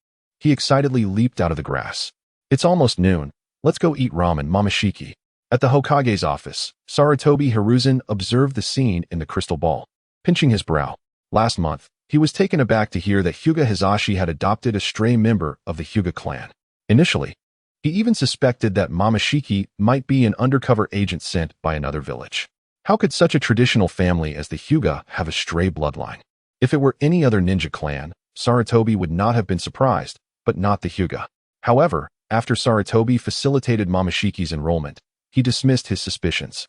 he excitedly leaped out of the grass. It's almost noon. Let's go eat ramen, Momoshiki. At the Hokage's office, Sarutobi Hiruzen observed the scene in the crystal ball, pinching his brow. Last month, he was taken aback to hear that Hyuga Hizashi had adopted a stray member of the Hyuga clan. Initially, he even suspected that Momoshiki might be an undercover agent sent by another village. How could such a traditional family as the Hyuga have a stray bloodline? If it were any other ninja clan, Sarutobi would not have been surprised, but not the Hyuga. However, after Sarutobi facilitated Momoshiki's enrollment, he dismissed his suspicions.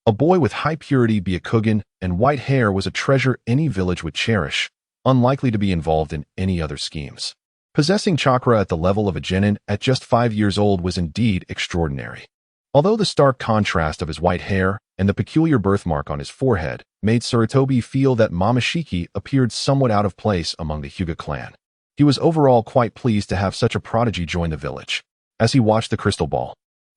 A boy with high purity Byakugan and white hair was a treasure any village would cherish, unlikely to be involved in any other schemes. Possessing chakra at the level of a genin at just 5 years old was indeed extraordinary. Although the stark contrast of his white hair and the peculiar birthmark on his forehead made Sarutobi feel that Momoshiki appeared somewhat out of place among the Hyuga clan, he was overall quite pleased to have such a prodigy join the village. As he watched the crystal ball,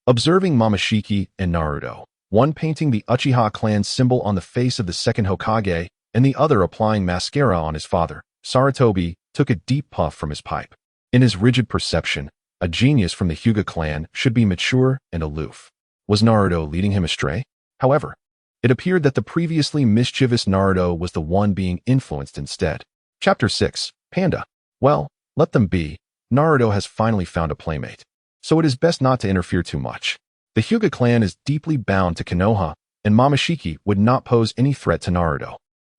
observing Momoshiki and Naruto, one painting the Uchiha clan symbol on the face of the second Hokage and the other applying mascara on his father, Sarutobi took a deep puff from his pipe. In his rigid perception, a genius from the Hyuga clan should be mature and aloof. Was Naruto leading him astray? However, it appeared that the previously mischievous Naruto was the one being influenced instead. Chapter 6, Panda. Well, let them be. Naruto has finally found a playmate, so it is best not to interfere too much. The Hyuga clan is deeply bound to Konoha, and Momoshiki would not pose any threat to Naruto.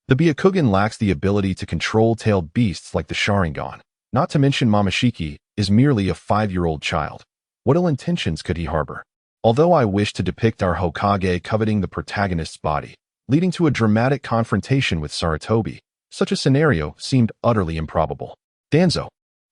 The Byakugan lacks the ability to control tailed beasts like the Sharingan. Not to mention Momoshiki is merely a 5-year-old child. What ill intentions could he harbor? Although I wish to depict our Hokage coveting the protagonist's body, leading to a dramatic confrontation with Sarutobi, such a scenario seemed utterly improbable. Danzo,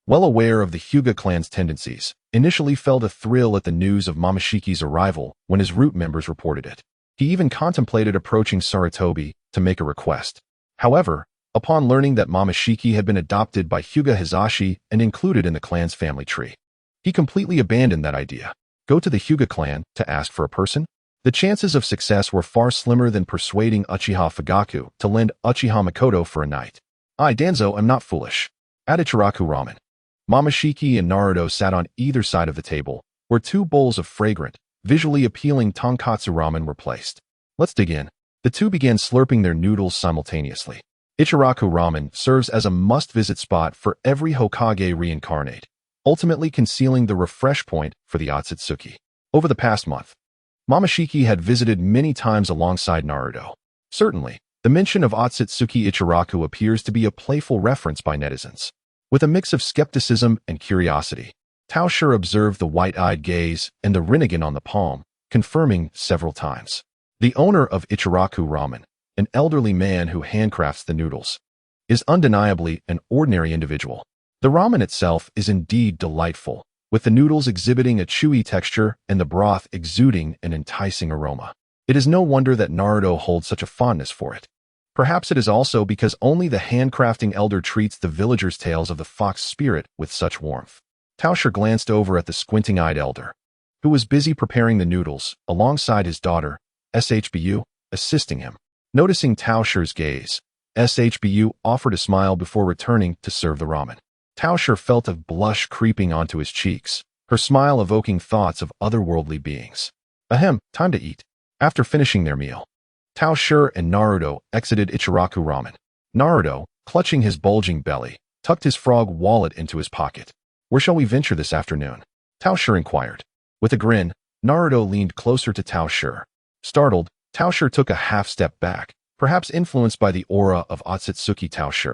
well aware of the Hyuga clan's tendencies, initially felt a thrill at the news of Momoshiki's arrival when his root members reported it. He even contemplated approaching Sarutobi to make a request. However, upon learning that Momoshiki had been adopted by Hyuga Hizashi and included in the clan's family tree, he completely abandoned that idea. Go to the Hyuga clan to ask for a person? The chances of success were far slimmer than persuading Uchiha Fugaku to lend Uchiha Makoto for a night. I, Danzo, am not foolish. At Ichiraku Ramen, Momoshiki and Naruto sat on either side of the table, where 2 bowls of fragrant, visually appealing tonkatsu ramen were placed. Let's dig in. The two began slurping their noodles simultaneously. Ichiraku Ramen serves as a must-visit spot for every Hokage reincarnate, ultimately concealing the refresh point for the Otsutsuki. Over the past month, Momoshiki had visited many times alongside Naruto. Certainly, the mention of Otsutsuki Ichiraku appears to be a playful reference by netizens. With a mix of skepticism and curiosity, Tao Shi observed the white-eyed gaze and the Rinnegan on the palm, confirming several times. The owner of Ichiraku Ramen, an elderly man who handcrafts the noodles, is undeniably an ordinary individual. The ramen itself is indeed delightful, with the noodles exhibiting a chewy texture and the broth exuding an enticing aroma. It is no wonder that Naruto holds such a fondness for it. Perhaps it is also because only the handcrafting elder treats the villagers' tales of the fox spirit with such warmth. Tao Shi glanced over at the squinting-eyed elder, who was busy preparing the noodles alongside his daughter, SHBU, assisting him. Noticing Tao Shi's gaze, SHBU offered a smile before returning to serve the ramen. Tao Shi felt a blush creeping onto his cheeks, her smile evoking thoughts of otherworldly beings. Ahem, time to eat. After finishing their meal, Tao Shi and Naruto exited Ichiraku Ramen. Naruto, clutching his bulging belly, tucked his frog wallet into his pocket. Where shall we venture this afternoon? Tao Shi inquired. With a grin, Naruto leaned closer to Tao Shi. Startled, Tao Shi took a half-step back, perhaps influenced by the aura of Otsutsuki Tao Shi,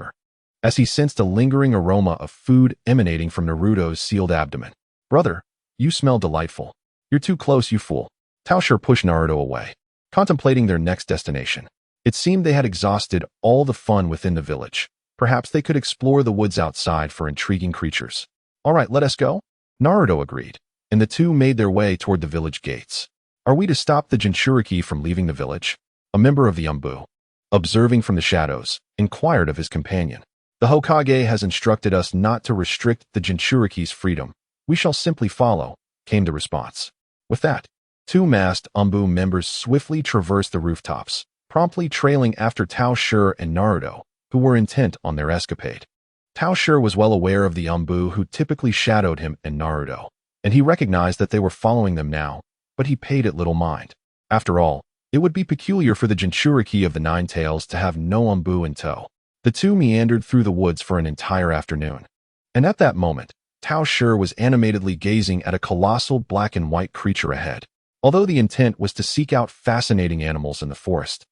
as he sensed a lingering aroma of food emanating from Naruto's sealed abdomen. Brother, you smell delightful. You're too close, you fool. Tao Shi pushed Naruto away, contemplating their next destination. It seemed they had exhausted all the fun within the village. Perhaps they could explore the woods outside for intriguing creatures. All right, let us go. Naruto agreed, and the two made their way toward the village gates. Are we to stop the Jinchuriki from leaving the village? a member of the Umbu, observing from the shadows, inquired of his companion. The Hokage has instructed us not to restrict the Jinchuriki's freedom. We shall simply follow, came the response. With that, two masked Umbu members swiftly traversed the rooftops, promptly trailing after Tao Shi and Naruto, who were intent on their escapade. Tao Shi was well aware of the Umbu who typically shadowed him and Naruto, and he recognized that they were following them now, but he paid it little mind. After all, it would be peculiar for the Jinchuriki of the Nine Tails to have no Umbu in tow. The two meandered through the woods for an entire afternoon. And at that moment, Tao Shi was animatedly gazing at a colossal black and white creature ahead. Although the intent was to seek out fascinating animals in the forest,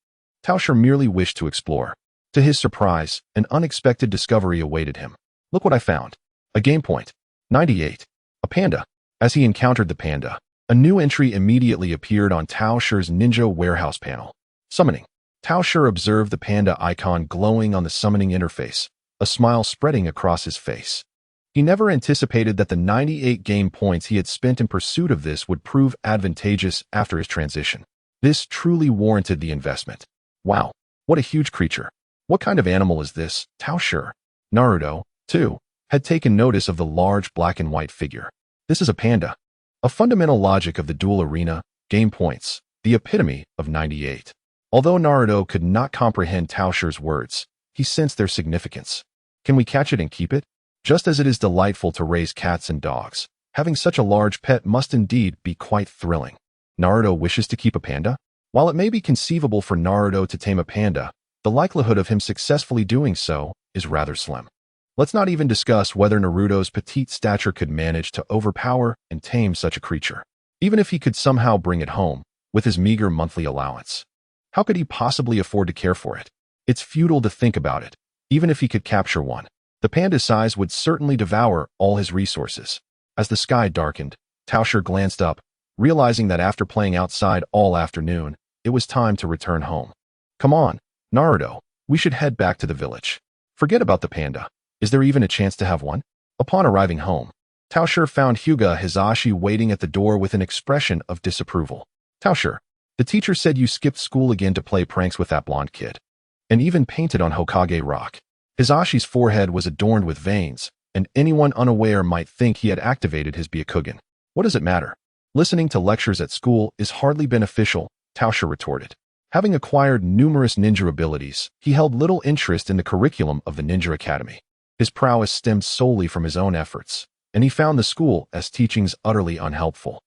Tao Shi merely wished to explore. To his surprise, an unexpected discovery awaited him. Look what I found. A game point. 98. A panda. As he encountered the panda, a new entry immediately appeared on Tao Shi's ninja warehouse panel. Summoning. Tao Shi observed the panda icon glowing on the summoning interface, a smile spreading across his face. He never anticipated that the 98 game points he had spent in pursuit of this would prove advantageous after his transition. This truly warranted the investment. Wow, what a huge creature. What kind of animal is this? Tao Shi, Naruto, too, had taken notice of the large black and white figure. This is a panda. A fundamental logic of the dual arena, game points, the epitome of 98. Although Naruto could not comprehend Tao Shi's words, he sensed their significance. Can we catch it and keep it? Just as it is delightful to raise cats and dogs, having such a large pet must indeed be quite thrilling. Naruto wishes to keep a panda? While it may be conceivable for Naruto to tame a panda, the likelihood of him successfully doing so is rather slim. Let's not even discuss whether Naruto's petite stature could manage to overpower and tame such a creature, even if he could somehow bring it home with his meager monthly allowance. How could he possibly afford to care for it? It's futile to think about it. Even if he could capture one, the panda's size would certainly devour all his resources. As the sky darkened, Tao Shi glanced up, realizing that after playing outside all afternoon, it was time to return home. Come on, Naruto, we should head back to the village. Forget about the panda. Is there even a chance to have one? Upon arriving home, Tao Shi found Hyuga Hizashi waiting at the door with an expression of disapproval. Tao Shi, the teacher said you skipped school again to play pranks with that blonde kid. And even painted on Hokage Rock. Hizashi's forehead was adorned with veins, and anyone unaware might think he had activated his Byakugan. What does it matter? Listening to lectures at school is hardly beneficial, Tao Shi retorted. Having acquired numerous ninja abilities, he held little interest in the curriculum of the Ninja Academy. His prowess stemmed solely from his own efforts, and he found the school as teachings utterly unhelpful.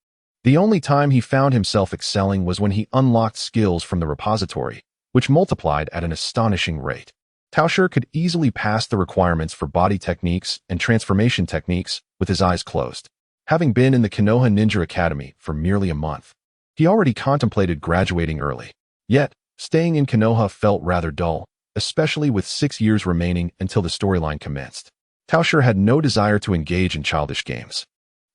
The only time he found himself excelling was when he unlocked skills from the repository, which multiplied at an astonishing rate. Tao Shi could easily pass the requirements for body techniques and transformation techniques with his eyes closed. Having been in the Konoha Ninja Academy for merely a month, he already contemplated graduating early. Yet, staying in Konoha felt rather dull, especially with 6 years remaining until the storyline commenced. Tao Shi had no desire to engage in childish games.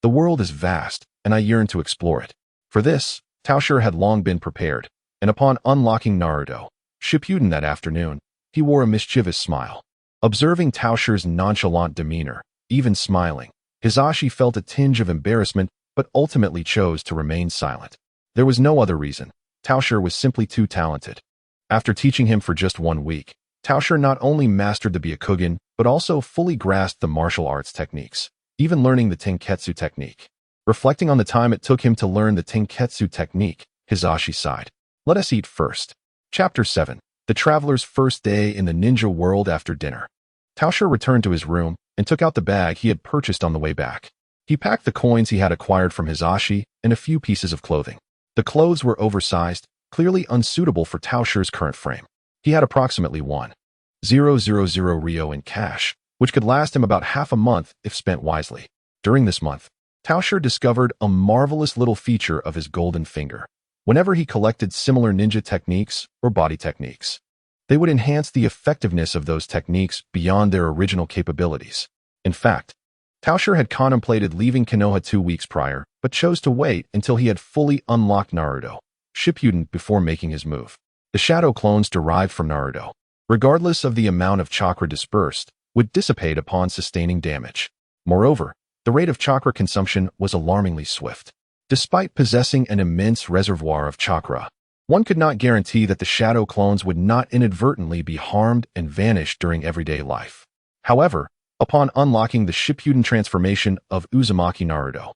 The world is vast, and I yearn to explore it. For this, Tao Shi had long been prepared, and upon unlocking Naruto Shippuden that afternoon, he wore a mischievous smile. Observing Tao Shi's nonchalant demeanor, even smiling, Hizashi felt a tinge of embarrassment but ultimately chose to remain silent. There was no other reason. Tao Shi was simply too talented. After teaching him for just 1 week, Tao Shi not only mastered the Byakugan, but also fully grasped the martial arts techniques, even learning the Tenketsu technique. Reflecting on the time it took him to learn the Tenketsu technique, Hizashi sighed. Let us eat first. Chapter 7. The Traveler's First Day in the Ninja World After Dinner. Tao Shi returned to his room and took out the bag he had purchased on the way back. He packed the coins he had acquired from Hizashi and a few pieces of clothing. The clothes were oversized, clearly unsuitable for Tao Shi's current frame. He had approximately 1,000 Ryo in cash, which could last him about half a month if spent wisely. During this month, Tao Shi discovered a marvelous little feature of his golden finger. Whenever he collected similar ninja techniques or body techniques, they would enhance the effectiveness of those techniques beyond their original capabilities. In fact, Tao Shi had contemplated leaving Konoha 2 weeks prior, but chose to wait until he had fully unlocked Naruto Shippuden before making his move. The shadow clones derived from Naruto, regardless of the amount of chakra dispersed, would dissipate upon sustaining damage. Moreover, the rate of chakra consumption was alarmingly swift. Despite possessing an immense reservoir of chakra, One could not guarantee that the shadow clones would not inadvertently be harmed and vanish during everyday life. However, upon unlocking the Shippuden transformation of Uzumaki Naruto,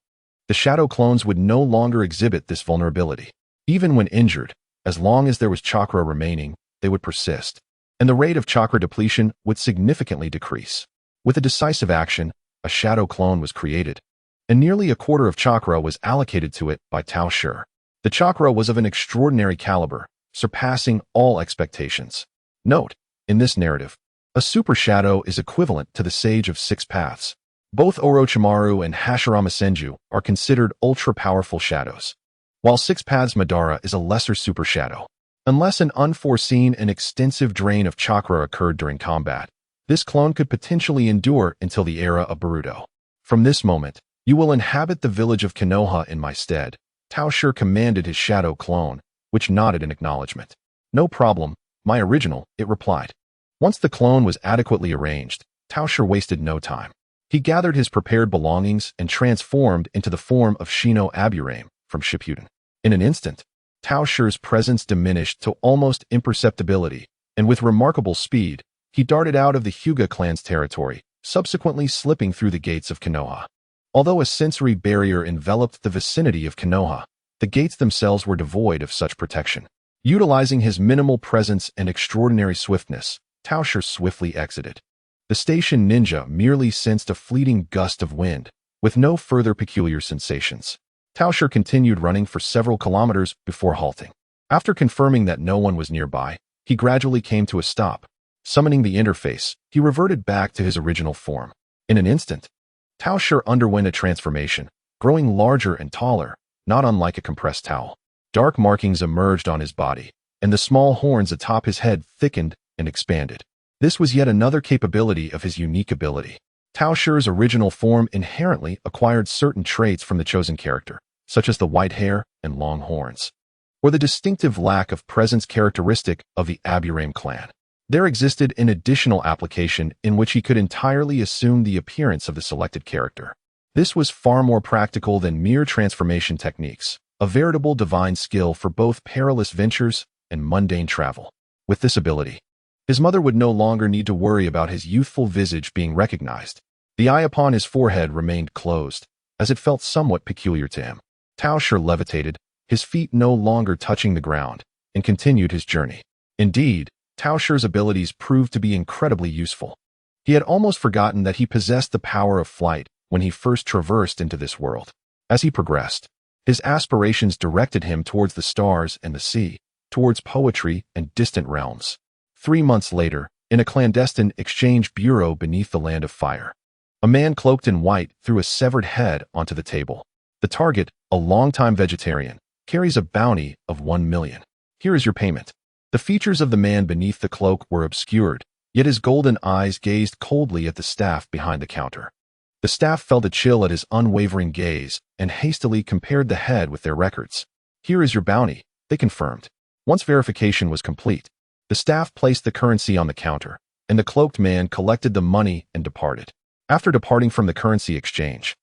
the shadow clones would no longer exhibit this vulnerability. Even when injured, as long as there was chakra remaining, they would persist, and the rate of chakra depletion would significantly decrease. With a decisive action, a shadow clone was created, and nearly a quarter of chakra was allocated to it by Tao Shi. The chakra was of an extraordinary caliber, surpassing all expectations. Note, in this narrative, a super shadow is equivalent to the Sage of Six Paths. Both Orochimaru and Hashirama Senju are considered ultra-powerful shadows, while Six Paths Madara is a lesser super shadow. Unless an unforeseen and extensive drain of chakra occurred during combat, this clone could potentially endure until the era of Boruto. From this moment, you will inhabit the village of Konoha in my stead, Tao Shi commanded his shadow clone, which nodded in acknowledgement. No problem, my original, it replied. Once the clone was adequately arranged, Tao Shi wasted no time. He gathered his prepared belongings and transformed into the form of Shino Aburame from Shippuden. In an instant, Tao Shi's presence diminished to almost imperceptibility, and with remarkable speed, he darted out of the Hyuga clan's territory, subsequently slipping through the gates of Konoha. Although a sensory barrier enveloped the vicinity of Konoha, the gates themselves were devoid of such protection. Utilizing his minimal presence and extraordinary swiftness, Tao Shi swiftly exited. The station ninja merely sensed a fleeting gust of wind, with no further peculiar sensations. Tao Shi continued running for several kilometers before halting. After confirming that no one was nearby, he gradually came to a stop. Summoning the interface, he reverted back to his original form. In an instant, Tao Shi underwent a transformation, growing larger and taller, not unlike a compressed towel. Dark markings emerged on his body, and the small horns atop his head thickened and expanded. This was yet another capability of his unique ability. Tao Shi's original form inherently acquired certain traits from the chosen character, such as the white hair and long horns, or the distinctive lack of presence characteristic of the Aburame clan. There existed an additional application in which he could entirely assume the appearance of the selected character. This was far more practical than mere transformation techniques, a veritable divine skill for both perilous ventures and mundane travel. With this ability, his mother would no longer need to worry about his youthful visage being recognized. The eye upon his forehead remained closed, as it felt somewhat peculiar to him. Tao Shi levitated, his feet no longer touching the ground, and continued his journey. Indeed, Tao Shi's abilities proved to be incredibly useful. He had almost forgotten that he possessed the power of flight when he first traversed into this world. As he progressed, his aspirations directed him towards the stars and the sea, towards poetry and distant realms. 3 months later, in a clandestine exchange bureau beneath the Land of Fire, a man cloaked in white threw a severed head onto the table. The target, a longtime vegetarian, carries a bounty of 1 million. Here is your payment. The features of the man beneath the cloak were obscured, yet his golden eyes gazed coldly at the staff behind the counter. The staff felt a chill at his unwavering gaze and hastily compared the head with their records. Here is your bounty, they confirmed. Once verification was complete, the staff placed the currency on the counter, and the cloaked man collected the money and departed. After departing from the currency exchange,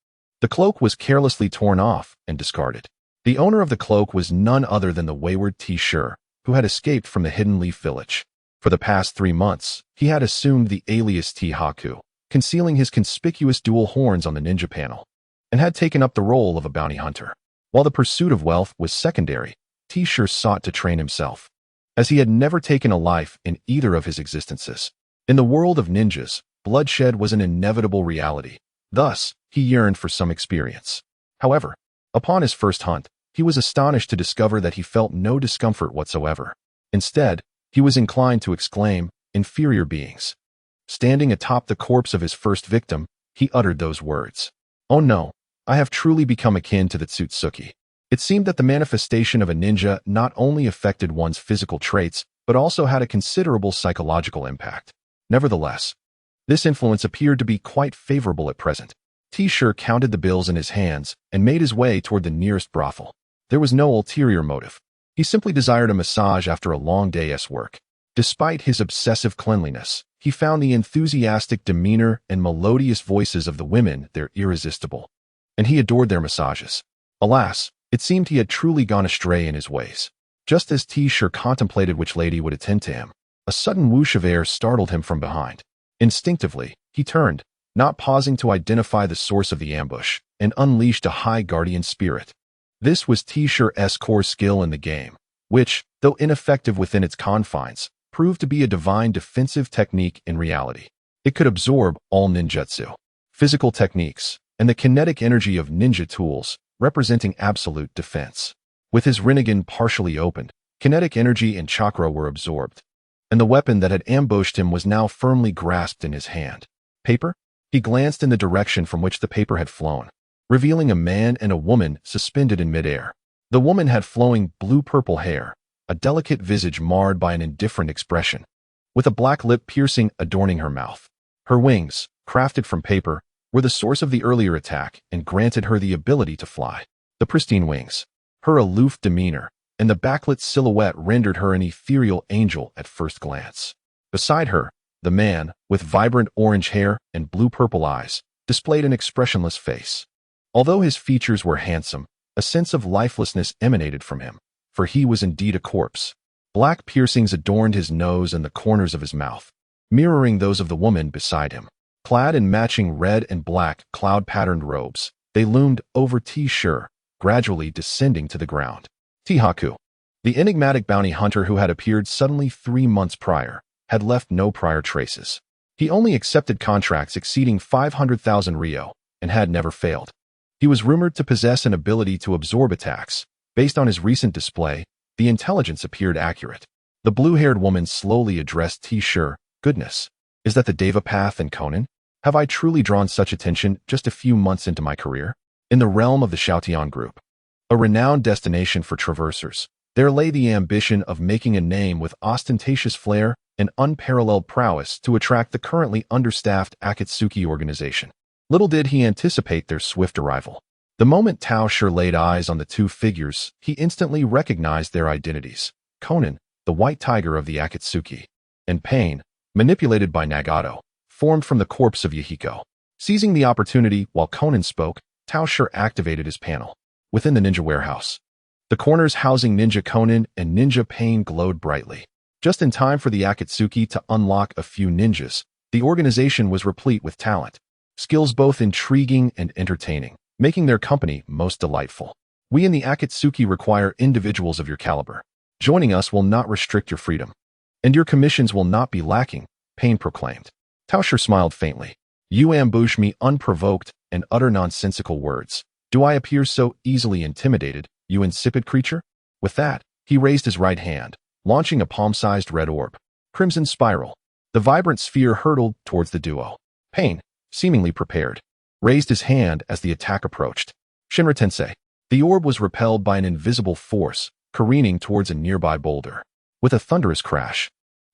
the cloak was carelessly torn off and discarded. The owner of the cloak was none other than the wayward Tao Shi, who had escaped from the Hidden Leaf Village. For the past 3 months, he had assumed the alias Haku, concealing his conspicuous dual horns on the ninja panel, and had taken up the role of a bounty hunter. While the pursuit of wealth was secondary, Tao Shi sought to train himself, as he had never taken a life in either of his existences. In the world of ninjas, bloodshed was an inevitable reality. Thus, he yearned for some experience. However, upon his first hunt, he was astonished to discover that he felt no discomfort whatsoever. Instead, he was inclined to exclaim, "Inferior beings." Standing atop the corpse of his first victim, he uttered those words. "Oh no, I have truly become akin to the Otsutsuki." It seemed that the manifestation of a ninja not only affected one's physical traits, but also had a considerable psychological impact. Nevertheless, this influence appeared to be quite favorable at present. Tao Shi counted the bills in his hands and made his way toward the nearest brothel. There was no ulterior motive. He simply desired a massage after a long day's work. Despite his obsessive cleanliness, he found the enthusiastic demeanor and melodious voices of the women there irresistible, and he adored their massages. Alas, it seemed he had truly gone astray in his ways. Just as T-Shirt contemplated which lady would attend to him, a sudden whoosh of air startled him from behind. Instinctively, he turned, not pausing to identify the source of the ambush, and unleashed a high guardian spirit. This was T-Shirt's core skill in the game, which, though ineffective within its confines, proved to be a divine defensive technique in reality. It could absorb all ninjutsu, physical techniques, and the kinetic energy of ninja tools, representing absolute defense. With his Rinnegan partially opened, kinetic energy and chakra were absorbed, and the weapon that had ambushed him was now firmly grasped in his hand. Paper? He glanced in the direction from which the paper had flown, revealing a man and a woman suspended in midair. The woman had flowing blue-purple hair, a delicate visage marred by an indifferent expression, with a black lip piercing adorning her mouth. Her wings, crafted from paper, were the source of the earlier attack and granted her the ability to fly. The pristine wings, her aloof demeanor, and the backlit silhouette rendered her an ethereal angel at first glance. Beside her, the man, with vibrant orange hair and blue-purple eyes, displayed an expressionless face. Although his features were handsome, a sense of lifelessness emanated from him, for he was indeed a corpse. Black piercings adorned his nose and the corners of his mouth, mirroring those of the woman beside him. Clad in matching red and black cloud-patterned robes, they loomed over T-Shirt, gradually descending to the ground. Tihaku, the enigmatic bounty hunter who had appeared suddenly 3 months prior, had left no prior traces. He only accepted contracts exceeding 500,000 Ryo, and had never failed. He was rumored to possess an ability to absorb attacks. Based on his recent display, the intelligence appeared accurate. The blue-haired woman slowly addressed T-Shirt. Goodness, is that the Deva Path and Conan? Have I truly drawn such attention just a few months into my career? In the realm of the Xiaotian group, a renowned destination for traversers, there lay the ambition of making a name with ostentatious flair and unparalleled prowess to attract the currently understaffed Akatsuki organization. Little did he anticipate their swift arrival. The moment Tao Shi laid eyes on the two figures, he instantly recognized their identities. Conan, the white tiger of the Akatsuki, and Pain, manipulated by Nagato, formed from the corpse of Yahiko. Seizing the opportunity while Conan spoke, Tao Shi activated his panel. Within the ninja warehouse, the corners housing Ninja Conan and Ninja Pain glowed brightly. Just in time for the Akatsuki to unlock a few ninjas, the organization was replete with talent, skills both intriguing and entertaining, making their company most delightful. We in the Akatsuki require individuals of your caliber. Joining us will not restrict your freedom, and your commissions will not be lacking, Pain proclaimed. Tao Shi smiled faintly. You ambush me unprovoked and utter nonsensical words. Do I appear so easily intimidated, you insipid creature? With that, he raised his right hand, launching a palm-sized red orb. Crimson spiral. The vibrant sphere hurtled towards the duo. Pain, seemingly prepared, raised his hand as the attack approached. Shinra Tensei. The orb was repelled by an invisible force, careening towards a nearby boulder. With a thunderous crash,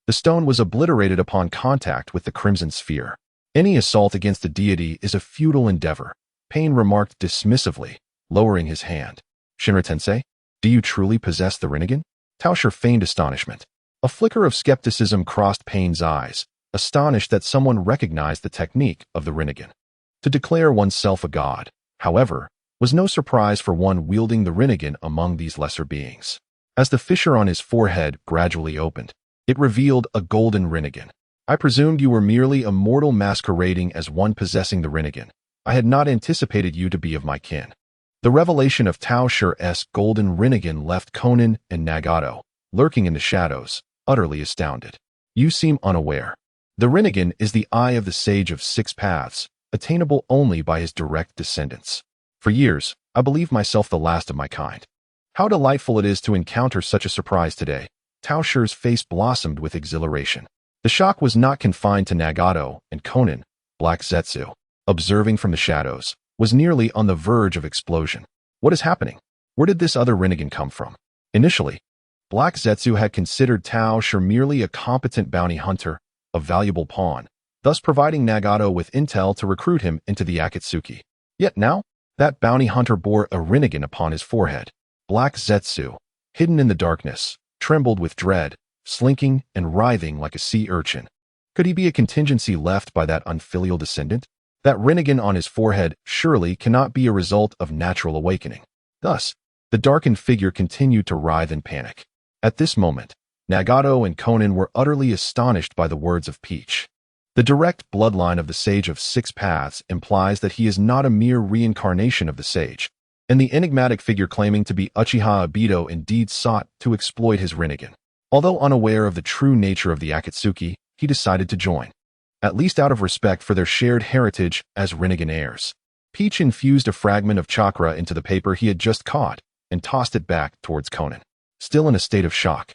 the stone was obliterated upon contact with the crimson sphere. Any assault against a deity is a futile endeavor, Pain remarked dismissively, lowering his hand. Shinra Tensei, do you truly possess the Rinnegan? Tao Shi feigned astonishment. A flicker of skepticism crossed Pain's eyes, astonished that someone recognized the technique of the Rinnegan. To declare oneself a god, however, was no surprise for one wielding the Rinnegan among these lesser beings. As the fissure on his forehead gradually opened, it revealed a golden Rinnegan. I presumed you were merely a mortal masquerading as one possessing the Rinnegan. I had not anticipated you to be of my kin. The revelation of Tao Shi's golden Rinnegan left Conan and Nagato, lurking in the shadows, utterly astounded. You seem unaware. The Rinnegan is the eye of the Sage of Six Paths, attainable only by his direct descendants. For years, I believed myself the last of my kind. How delightful it is to encounter such a surprise today. Tao Shi's face blossomed with exhilaration. The shock was not confined to Nagato and Conan. Black Zetsu, observing from the shadows, was nearly on the verge of explosion. What is happening? Where did this other Rinnegan come from? Initially, Black Zetsu had considered Tao Shi merely a competent bounty hunter, a valuable pawn, thus providing Nagato with intel to recruit him into the Akatsuki. Yet now, that bounty hunter bore a Rinnegan upon his forehead. Black Zetsu, hidden in the darkness, trembled with dread, slinking and writhing like a sea urchin. Could he be a contingency left by that unfilial descendant? That Rinnegan on his forehead surely cannot be a result of natural awakening. Thus, the darkened figure continued to writhe in panic. At this moment, Nagato and Conan were utterly astonished by the words of Peach. The direct bloodline of the Sage of Six Paths implies that he is not a mere reincarnation of the sage, and the enigmatic figure claiming to be Uchiha Obito indeed sought to exploit his Rinnegan. Although unaware of the true nature of the Akatsuki, he decided to join, at least out of respect for their shared heritage as Rinnegan heirs. Peach infused a fragment of chakra into the paper he had just caught and tossed it back towards Conan, still in a state of shock.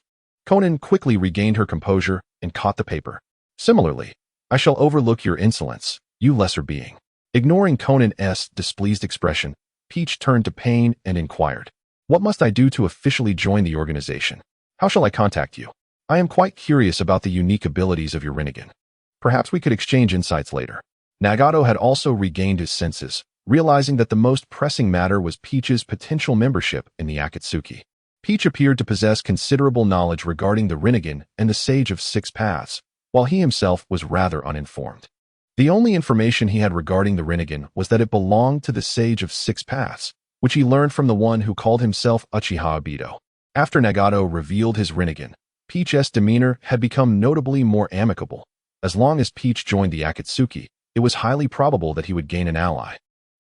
Conan quickly regained her composure and caught the paper. Similarly, I shall overlook your insolence, you lesser being. Ignoring Conan's displeased expression, Peach turned to Pain and inquired, what must I do to officially join the organization? How shall I contact you? I am quite curious about the unique abilities of your Rinnegan. Perhaps we could exchange insights later. Nagato had also regained his senses, realizing that the most pressing matter was Peach's potential membership in the Akatsuki. Peach appeared to possess considerable knowledge regarding the Rinnegan and the Sage of Six Paths, while he himself was rather uninformed. The only information he had regarding the Rinnegan was that it belonged to the Sage of Six Paths, which he learned from the one who called himself Uchiha Obito. After Nagato revealed his Rinnegan, Peach's demeanor had become notably more amicable. As long as Peach joined the Akatsuki, it was highly probable that he would gain an ally,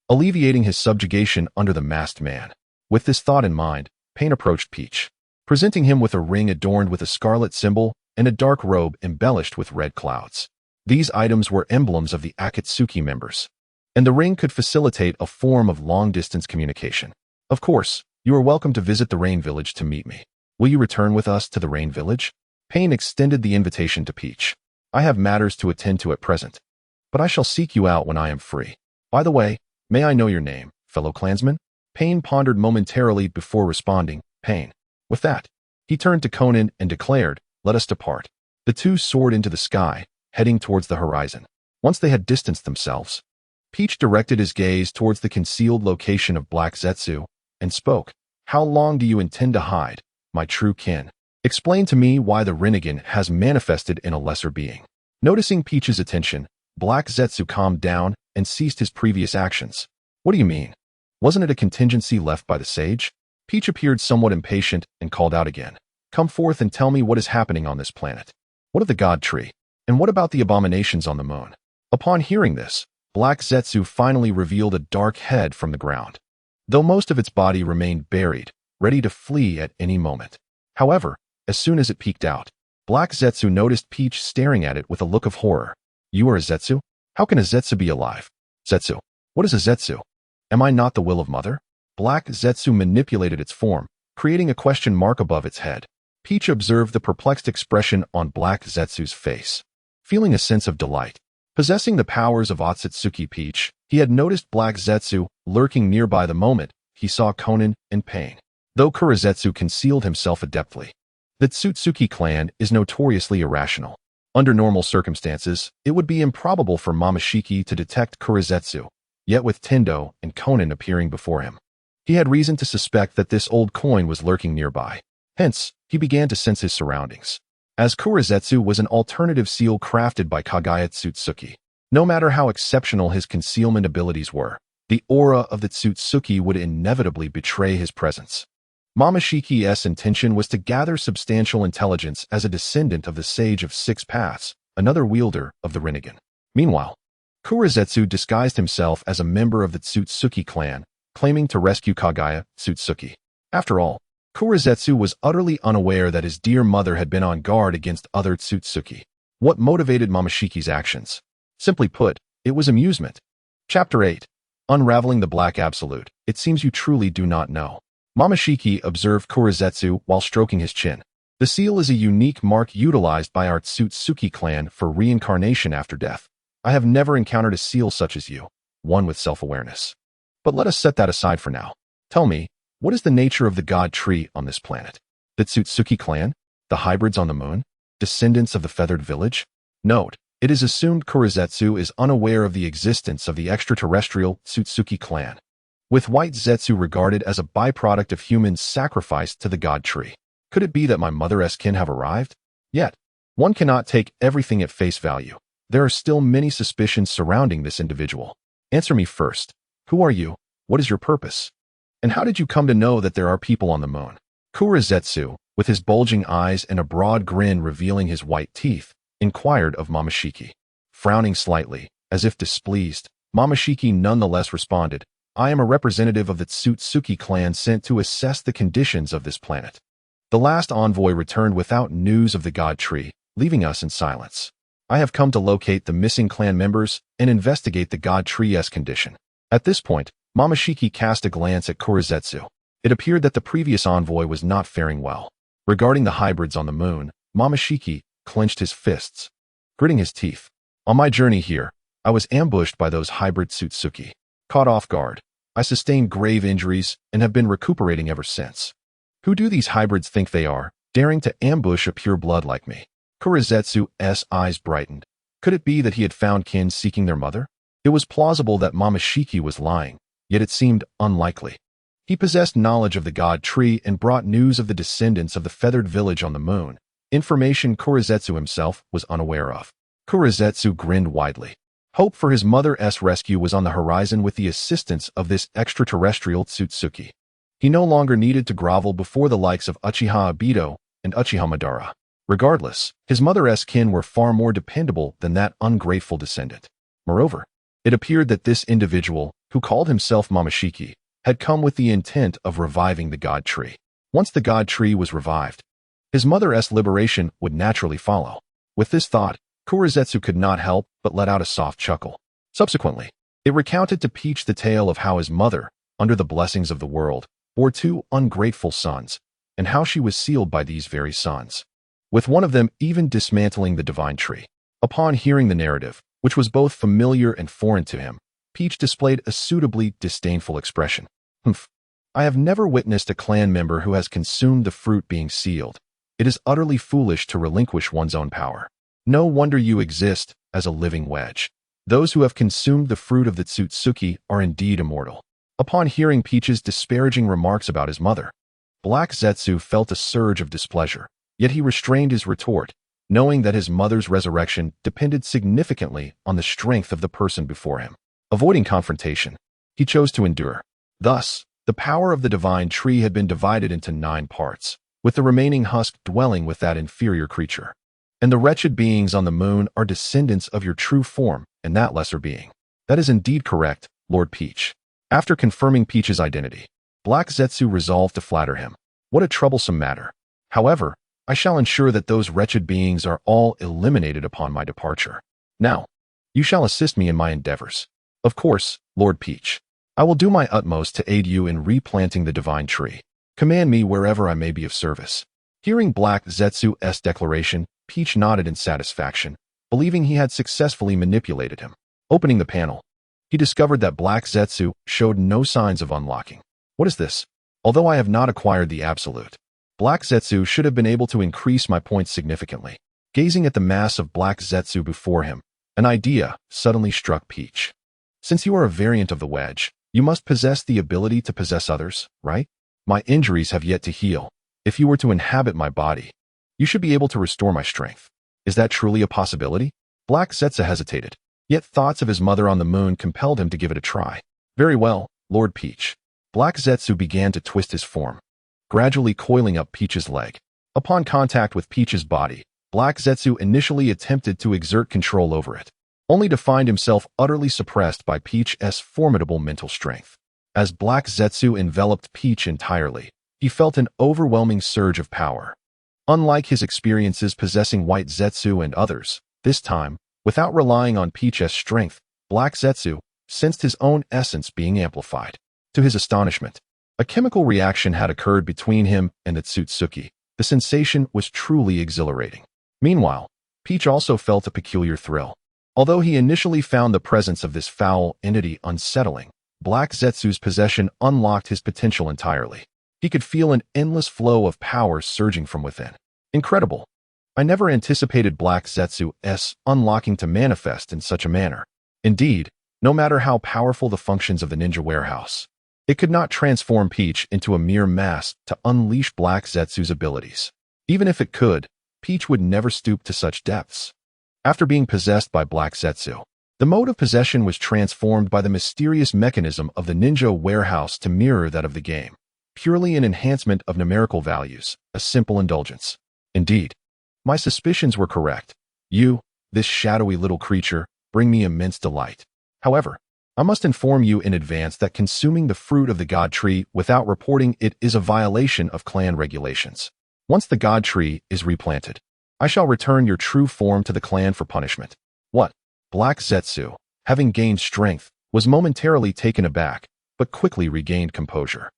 alleviating his subjugation under the masked man. With this thought in mind, Pain approached Peach, presenting him with a ring adorned with a scarlet symbol and a dark robe embellished with red clouds. These items were emblems of the Akatsuki members, and the ring could facilitate a form of long-distance communication. Of course, you are welcome to visit the Rain Village to meet me. Will you return with us to the Rain Village? Pain extended the invitation to Peach. I have matters to attend to at present, but I shall seek you out when I am free. By the way, may I know your name, fellow clansman? Pain pondered momentarily before responding, Pain. With that, he turned to Conan and declared, let us depart. The two soared into the sky, heading towards the horizon. Once they had distanced themselves, Peach directed his gaze towards the concealed location of Black Zetsu and spoke, how long do you intend to hide, my true kin? Explain to me why the Rinnegan has manifested in a lesser being. Noticing Peach's attention, Black Zetsu calmed down and ceased his previous actions. What do you mean? Wasn't it a contingency left by the sage? Peach appeared somewhat impatient and called out again. Come forth and tell me what is happening on this planet. What of the God Tree? And what about the abominations on the moon? Upon hearing this, Black Zetsu finally revealed a dark head from the ground, though most of its body remained buried, ready to flee at any moment. However, as soon as it peeked out, Black Zetsu noticed Peach staring at it with a look of horror. You are a Zetsu? How can a Zetsu be alive? Zetsu. What is a Zetsu? Am I not the will of mother? Black Zetsu manipulated its form, creating a question mark above its head. Peach observed the perplexed expression on Black Zetsu's face, feeling a sense of delight. Possessing the powers of Otsutsuki Peach, he had noticed Black Zetsu lurking nearby the moment he saw Conan and Pain, though Kurizetsu concealed himself adeptly. The Otsutsuki clan is notoriously irrational. Under normal circumstances, it would be improbable for Momoshiki to detect Kurizetsu, yet with Tendo and Conan appearing before him, he had reason to suspect that this old coin was lurking nearby. Hence, he began to sense his surroundings, as Kurizetsu was an alternative seal crafted by Kagaya Otsutsuki. No matter how exceptional his concealment abilities were, the aura of the Otsutsuki would inevitably betray his presence. Momoshiki's intention was to gather substantial intelligence as a descendant of the Sage of Six Paths, another wielder of the Rinnegan. Meanwhile, Kurizetsu disguised himself as a member of the Otsutsuki clan, claiming to rescue Kagaya Otsutsuki. After all, Kurizetsu was utterly unaware that his dear mother had been on guard against other Otsutsuki. What motivated Momoshiki's actions? Simply put, it was amusement. Chapter 8. Unraveling the Black Absolute. It seems you truly do not know. Momoshiki observed Kurizetsu while stroking his chin. The seal is a unique mark utilized by our Otsutsuki clan for reincarnation after death. I have never encountered a seal such as you, one with self-awareness. But let us set that aside for now. Tell me, what is the nature of the God Tree on this planet? The Otsutsuki clan? The hybrids on the moon? Descendants of the feathered village? Note, it is assumed Kurizetsu is unaware of the existence of the extraterrestrial Otsutsuki clan, with white Zetsu regarded as a byproduct of humans sacrificed to the God Tree. Could it be that my mother's kin have arrived? Yet, one cannot take everything at face value. There are still many suspicions surrounding this individual. Answer me first. Who are you? What is your purpose? And how did you come to know that there are people on the moon? Kurizetsu, with his bulging eyes and a broad grin revealing his white teeth, inquired of Momoshiki. Frowning slightly, as if displeased, Momoshiki nonetheless responded, I am a representative of the Otsutsuki clan sent to assess the conditions of this planet. The last envoy returned without news of the god tree, leaving us in silence. I have come to locate the missing clan members and investigate the god tree's condition. At this point, Momoshiki cast a glance at Kurizetsu. It appeared that the previous envoy was not faring well. Regarding the hybrids on the moon, Momoshiki clenched his fists, gritting his teeth. On my journey here, I was ambushed by those hybrid Otsutsuki. Caught off guard, I sustained grave injuries and have been recuperating ever since. Who do these hybrids think they are, daring to ambush a pure blood like me? Kurizetsu's eyes brightened. Could it be that he had found kin seeking their mother? It was plausible that Momoshiki was lying, yet it seemed unlikely. He possessed knowledge of the god tree and brought news of the descendants of the feathered village on the moon, information Kurizetsu himself was unaware of. Kurizetsu grinned widely. Hope for his mother's rescue was on the horizon with the assistance of this extraterrestrial Otsutsuki. He no longer needed to grovel before the likes of Uchiha Obito and Uchiha Madara. Regardless, his mother's kin were far more dependable than that ungrateful descendant. Moreover, it appeared that this individual, who called himself Momoshiki, had come with the intent of reviving the god tree. Once the god tree was revived, his mother's liberation would naturally follow. With this thought, Kurizetsu could not help but let out a soft chuckle. Subsequently, it recounted to Peach the tale of how his mother, under the blessings of the world, bore two ungrateful sons, and how she was sealed by these very sons, with one of them even dismantling the divine tree. Upon hearing the narrative, which was both familiar and foreign to him, Peach displayed a suitably disdainful expression. Humph. I have never witnessed a clan member who has consumed the fruit being sealed. It is utterly foolish to relinquish one's own power. No wonder you exist as a living wedge. Those who have consumed the fruit of the Otsutsuki are indeed immortal. Upon hearing Peach's disparaging remarks about his mother, Black Zetsu felt a surge of displeasure, yet he restrained his retort, knowing that his mother's resurrection depended significantly on the strength of the person before him. Avoiding confrontation, he chose to endure. Thus, the power of the divine tree had been divided into 9 parts, with the remaining husk dwelling with that inferior creature. And the wretched beings on the moon are descendants of your true form and that lesser being. That is indeed correct, Lord Peach. After confirming Peach's identity, Black Zetsu resolved to flatter him. What a troublesome matter. However, I shall ensure that those wretched beings are all eliminated upon my departure. Now, you shall assist me in my endeavors. Of course, Lord Peach. I will do my utmost to aid you in replanting the divine tree. Command me wherever I may be of service. Hearing Black Zetsu's declaration, Peach nodded in satisfaction, believing he had successfully manipulated him. Opening the panel, he discovered that Black Zetsu showed no signs of unlocking. What is this? Although I have not acquired the absolute, Black Zetsu should have been able to increase my points significantly. Gazing at the mass of Black Zetsu before him, an idea suddenly struck Peach. Since you are a variant of the wedge, you must possess the ability to possess others, right? My injuries have yet to heal. If you were to inhabit my body, you should be able to restore my strength. Is that truly a possibility? Black Zetsu hesitated, yet thoughts of his mother on the moon compelled him to give it a try. Very well, Lord Peach. Black Zetsu began to twist his form, gradually coiling up Peach's leg. Upon contact with Peach's body, Black Zetsu initially attempted to exert control over it, only to find himself utterly suppressed by Peach's formidable mental strength. As Black Zetsu enveloped Peach entirely, he felt an overwhelming surge of power. Unlike his experiences possessing White Zetsu and others, this time, without relying on Peach's strength, Black Zetsu sensed his own essence being amplified. To his astonishment, a chemical reaction had occurred between him and the Otsutsuki. The sensation was truly exhilarating. Meanwhile, Peach also felt a peculiar thrill. Although he initially found the presence of this foul entity unsettling, Black Zetsu's possession unlocked his potential entirely. He could feel an endless flow of power surging from within. Incredible. I never anticipated Black Zetsu's unlocking to manifest in such a manner. Indeed, no matter how powerful the functions of the ninja warehouse, it could not transform Peach into a mere mass to unleash Black Zetsu's abilities. Even if it could, Peach would never stoop to such depths. After being possessed by Black Zetsu, the mode of possession was transformed by the mysterious mechanism of the ninja warehouse to mirror that of the game. purely an enhancement of numerical values, a simple indulgence. Indeed, my suspicions were correct. You, this shadowy little creature, bring me immense delight. However, I must inform you in advance that consuming the fruit of the god tree without reporting it is a violation of clan regulations. Once the god tree is replanted, I shall return your true form to the clan for punishment. What? Black Zetsu, having gained strength, was momentarily taken aback, but quickly regained composure.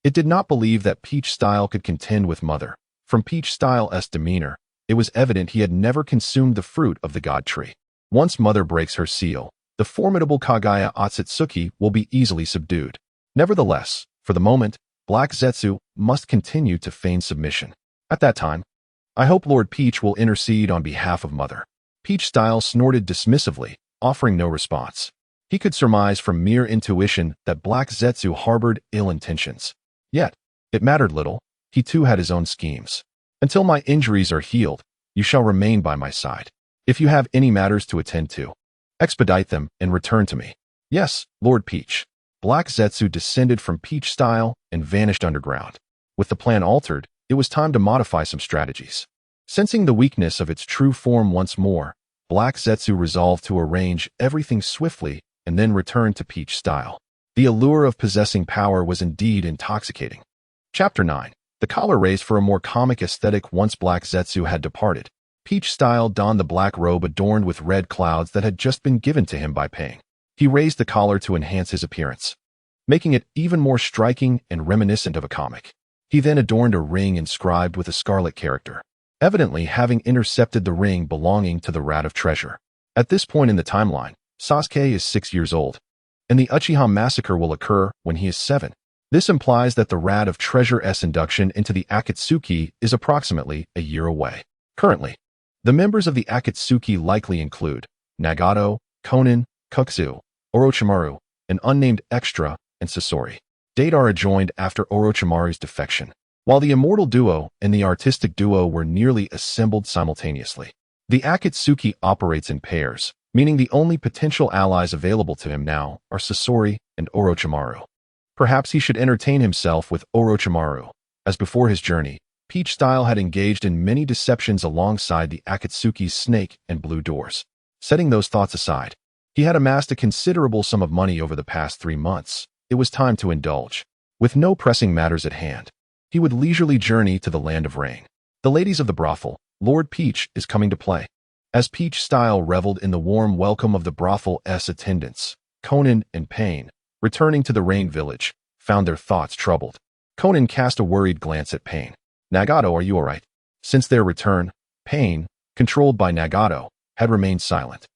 It did not believe that Peach Style could contend with Mother. From Peach Style's demeanor, it was evident he had never consumed the fruit of the god tree. Once Mother breaks her seal, the formidable Kaguya Otsutsuki will be easily subdued. Nevertheless, for the moment, Black Zetsu must continue to feign submission. At that time, I hope Lord Peach will intercede on behalf of Mother. Peach Style snorted dismissively, offering no response. He could surmise from mere intuition that Black Zetsu harbored ill intentions. Yet, it mattered little. He too had his own schemes. Until my injuries are healed, you shall remain by my side. If you have any matters to attend to, expedite them and return to me. Yes, Lord Peach. Black Zetsu descended from Peach Style and vanished underground. With the plan altered, it was time to modify some strategies. Sensing the weakness of its true form once more, Black Zetsu resolved to arrange everything swiftly and then return to Peach Style. The allure of possessing power was indeed intoxicating. Chapter 9. The collar raised for a more comic aesthetic once Black Zetsu had departed. Peach Style donned the black robe adorned with red clouds that had just been given to him by Pain. He raised the collar to enhance his appearance, making it even more striking and reminiscent of a comic. He then adorned a ring inscribed with a scarlet character, evidently having intercepted the ring belonging to the Rat of Treasure. At this point in the timeline, Sasuke is 6 years old, and the Uchiha massacre will occur when he is 7. This implies that the Rat of Treasure's induction into the Akatsuki is approximately a year away. Currently, the members of the Akatsuki likely include Nagato, Konin, Kukzu, Orochimaru, an unnamed extra, and Sasori. Date are adjoined after Orochimaru's defection, while the immortal duo and the artistic duo were nearly assembled simultaneously. The Akatsuki operates in pairs, meaning the only potential allies available to him now are Sasori and Orochimaru. Perhaps he should entertain himself with Orochimaru, as before his journey, Peach Style had engaged in many deceptions alongside the Akatsuki's snake and blue doors. Setting those thoughts aside, he had amassed a considerable sum of money over the past 3 months. It was time to indulge. With no pressing matters at hand, he would leisurely journey to the land of rain. The ladies of the brothel, Lord Peach is coming to play. As Peach Style reveled in the warm welcome of the brothel's attendants, Konin and Pain, returning to the Rain Village, found their thoughts troubled. Konin cast a worried glance at Pain. Nagato, are you alright? Since their return, Pain, controlled by Nagato, had remained silent.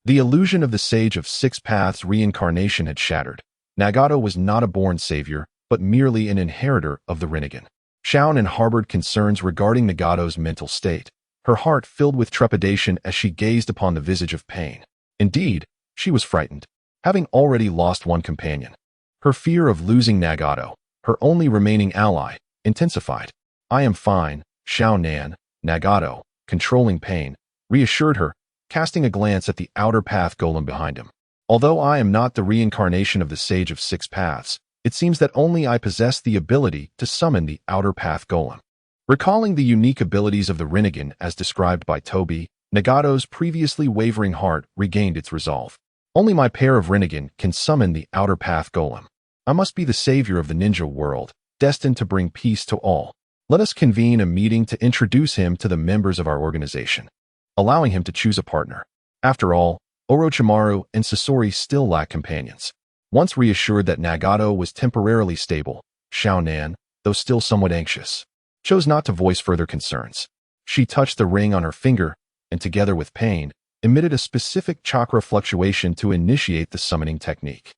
The illusion of the Sage of Six Paths reincarnation had shattered. Nagato was not a born savior, but merely an inheritor of the Rinnegan. Xiao harbored concerns regarding Nagato's mental state, her heart filled with trepidation as she gazed upon the visage of Pain. Indeed, she was frightened, having already lost one companion. Her fear of losing Nagato, her only remaining ally, intensified. I am fine, Xiao Nagato, controlling Pain, reassured her, casting a glance at the outer path golem behind him. Although I am not the reincarnation of the Sage of Six Paths, it seems that only I possess the ability to summon the outer path golem. Recalling the unique abilities of the Rinnegan as described by Toby, Nagato's previously wavering heart regained its resolve. Only my pair of Rinnegan can summon the outer path golem. I must be the savior of the ninja world, destined to bring peace to all. Let us convene a meeting to introduce him to the members of our organization, allowing him to choose a partner. After all, Orochimaru and Sasori still lack companions. Once reassured that Nagato was temporarily stable, Xiao, though still somewhat anxious, chose not to voice further concerns. She touched the ring on her finger, and together with Pain, emitted a specific chakra fluctuation to initiate the summoning technique.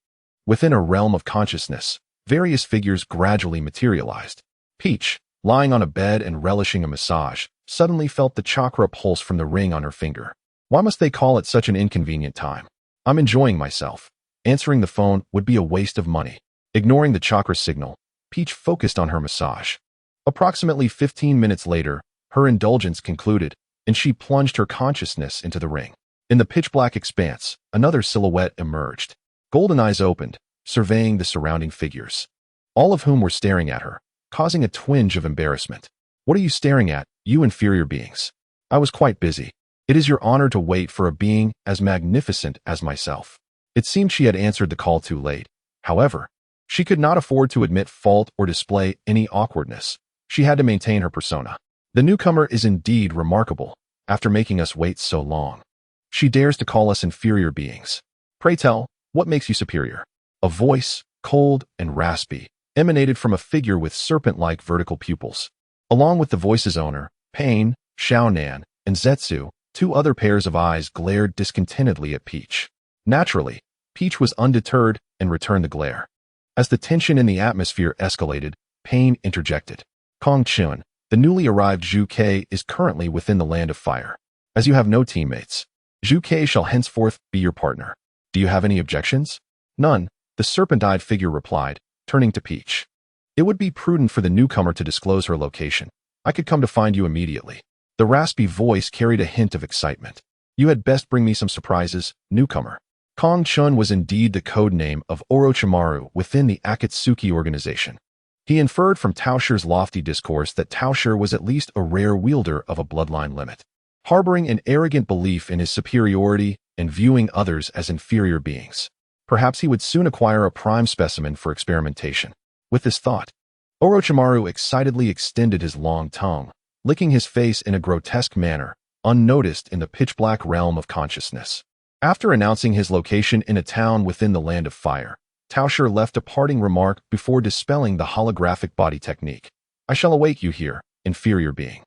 Within a realm of consciousness, various figures gradually materialized. Peach, lying on a bed and relishing a massage, suddenly felt the chakra pulse from the ring on her finger. Why must they call it such an inconvenient time? I'm enjoying myself. Answering the phone would be a waste of money. Ignoring the chakra signal, Peach focused on her massage. Approximately 15 minutes later, her indulgence concluded, and she plunged her consciousness into the ring. In the pitch-black expanse, another silhouette emerged. Golden eyes opened, surveying the surrounding figures, all of whom were staring at her. causing a twinge of embarrassment. What are you staring at, you inferior beings? I was quite busy. It is your honor to wait for a being as magnificent as myself. It seemed she had answered the call too late. However, she could not afford to admit fault or display any awkwardness. She had to maintain her persona. The newcomer is indeed remarkable, after making us wait so long. She dares to call us inferior beings. Pray tell, what makes you superior? A voice, cold and raspy, emanated from a figure with serpent-like vertical pupils. Along with the voice's owner, Pain, Xiaonan, and Zetsu, two other pairs of eyes glared discontentedly at Peach. Naturally, Peach was undeterred and returned the glare. As the tension in the atmosphere escalated, Pain interjected. Kong Chun, the newly arrived Zhu Ke is currently within the land of fire. As you have no teammates, Zhu Ke shall henceforth be your partner. Do you have any objections? None, the serpent-eyed figure replied, turning to Peach. It would be prudent for the newcomer to disclose her location. I could come to find you immediately. The raspy voice carried a hint of excitement. You had best bring me some surprises, newcomer. Kong Chun was indeed the code name of Orochimaru within the Akatsuki organization. He inferred from Tao Shi's lofty discourse that Tao Shi was at least a rare wielder of a bloodline limit, harboring an arrogant belief in his superiority and viewing others as inferior beings. Perhaps he would soon acquire a prime specimen for experimentation. With this thought, Orochimaru excitedly extended his long tongue, licking his face in a grotesque manner, unnoticed in the pitch-black realm of consciousness. After announcing his location in a town within the land of fire, Tao Shi left a parting remark before dispelling the holographic body technique. I shall await you here, inferior being.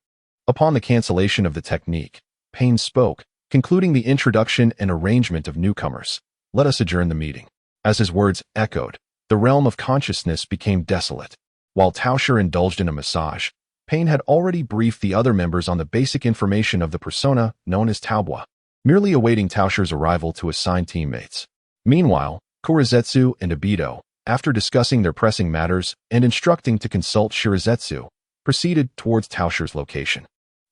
Upon the cancellation of the technique, Pain spoke, concluding the introduction and arrangement of newcomers. Let us adjourn the meeting. As his words echoed, the realm of consciousness became desolate. While Tao Shi indulged in a massage, Pain had already briefed the other members on the basic information of the persona known as Taobua, merely awaiting Tao Shi's arrival to assign teammates. Meanwhile, Kurizetsu and Obito, after discussing their pressing matters and instructing to consult Shirazetsu, proceeded towards Tao Shi's location.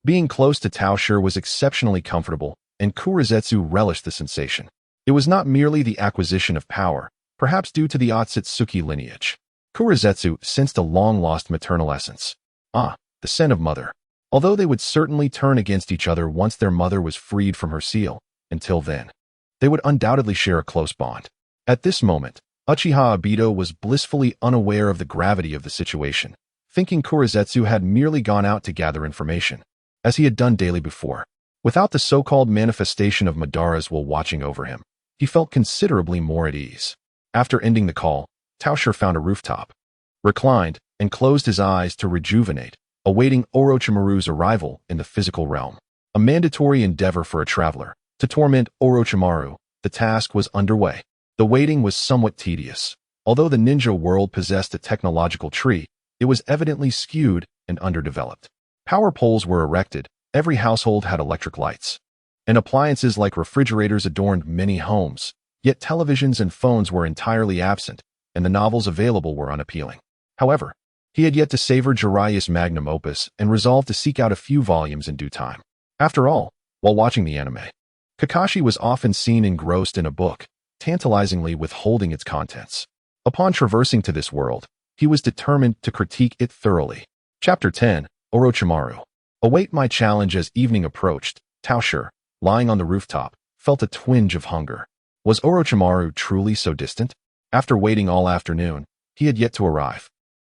Being close to Tao Shi was exceptionally comfortable, and Kurizetsu relished the sensation. It was not merely the acquisition of power, perhaps due to the Otsutsuki lineage. Kurizetsu sensed a long-lost maternal essence. The scent of mother. Although they would certainly turn against each other once their mother was freed from her seal, until then, they would undoubtedly share a close bond. At this moment, Uchiha Obito was blissfully unaware of the gravity of the situation, thinking Kurizetsu had merely gone out to gather information, as he had done daily before. Without the so-called manifestation of Madara's will watching over him, he felt considerably more at ease. After ending the call, Tao Shi found a rooftop, reclined, and closed his eyes to rejuvenate, awaiting Orochimaru's arrival in the physical realm. A mandatory endeavor for a traveler, to torment Orochimaru, the task was underway. The waiting was somewhat tedious. Although the ninja world possessed a technological tree, it was evidently skewed and underdeveloped. Power poles were erected, every household had electric lights, and appliances like refrigerators adorned many homes, yet televisions and phones were entirely absent, and the novels available were unappealing. However, he had yet to savor Jiraiya's magnum opus and resolved to seek out a few volumes in due time. After all, while watching the anime, Kakashi was often seen engrossed in a book, tantalizingly withholding its contents. Upon traversing to this world, he was determined to critique it thoroughly. Chapter 10, Orochimaru. Await my challenge. As evening approached, Tao Shi, lying on the rooftop, felt a twinge of hunger. Was Orochimaru truly so distant? After waiting all afternoon, he had yet to arrive.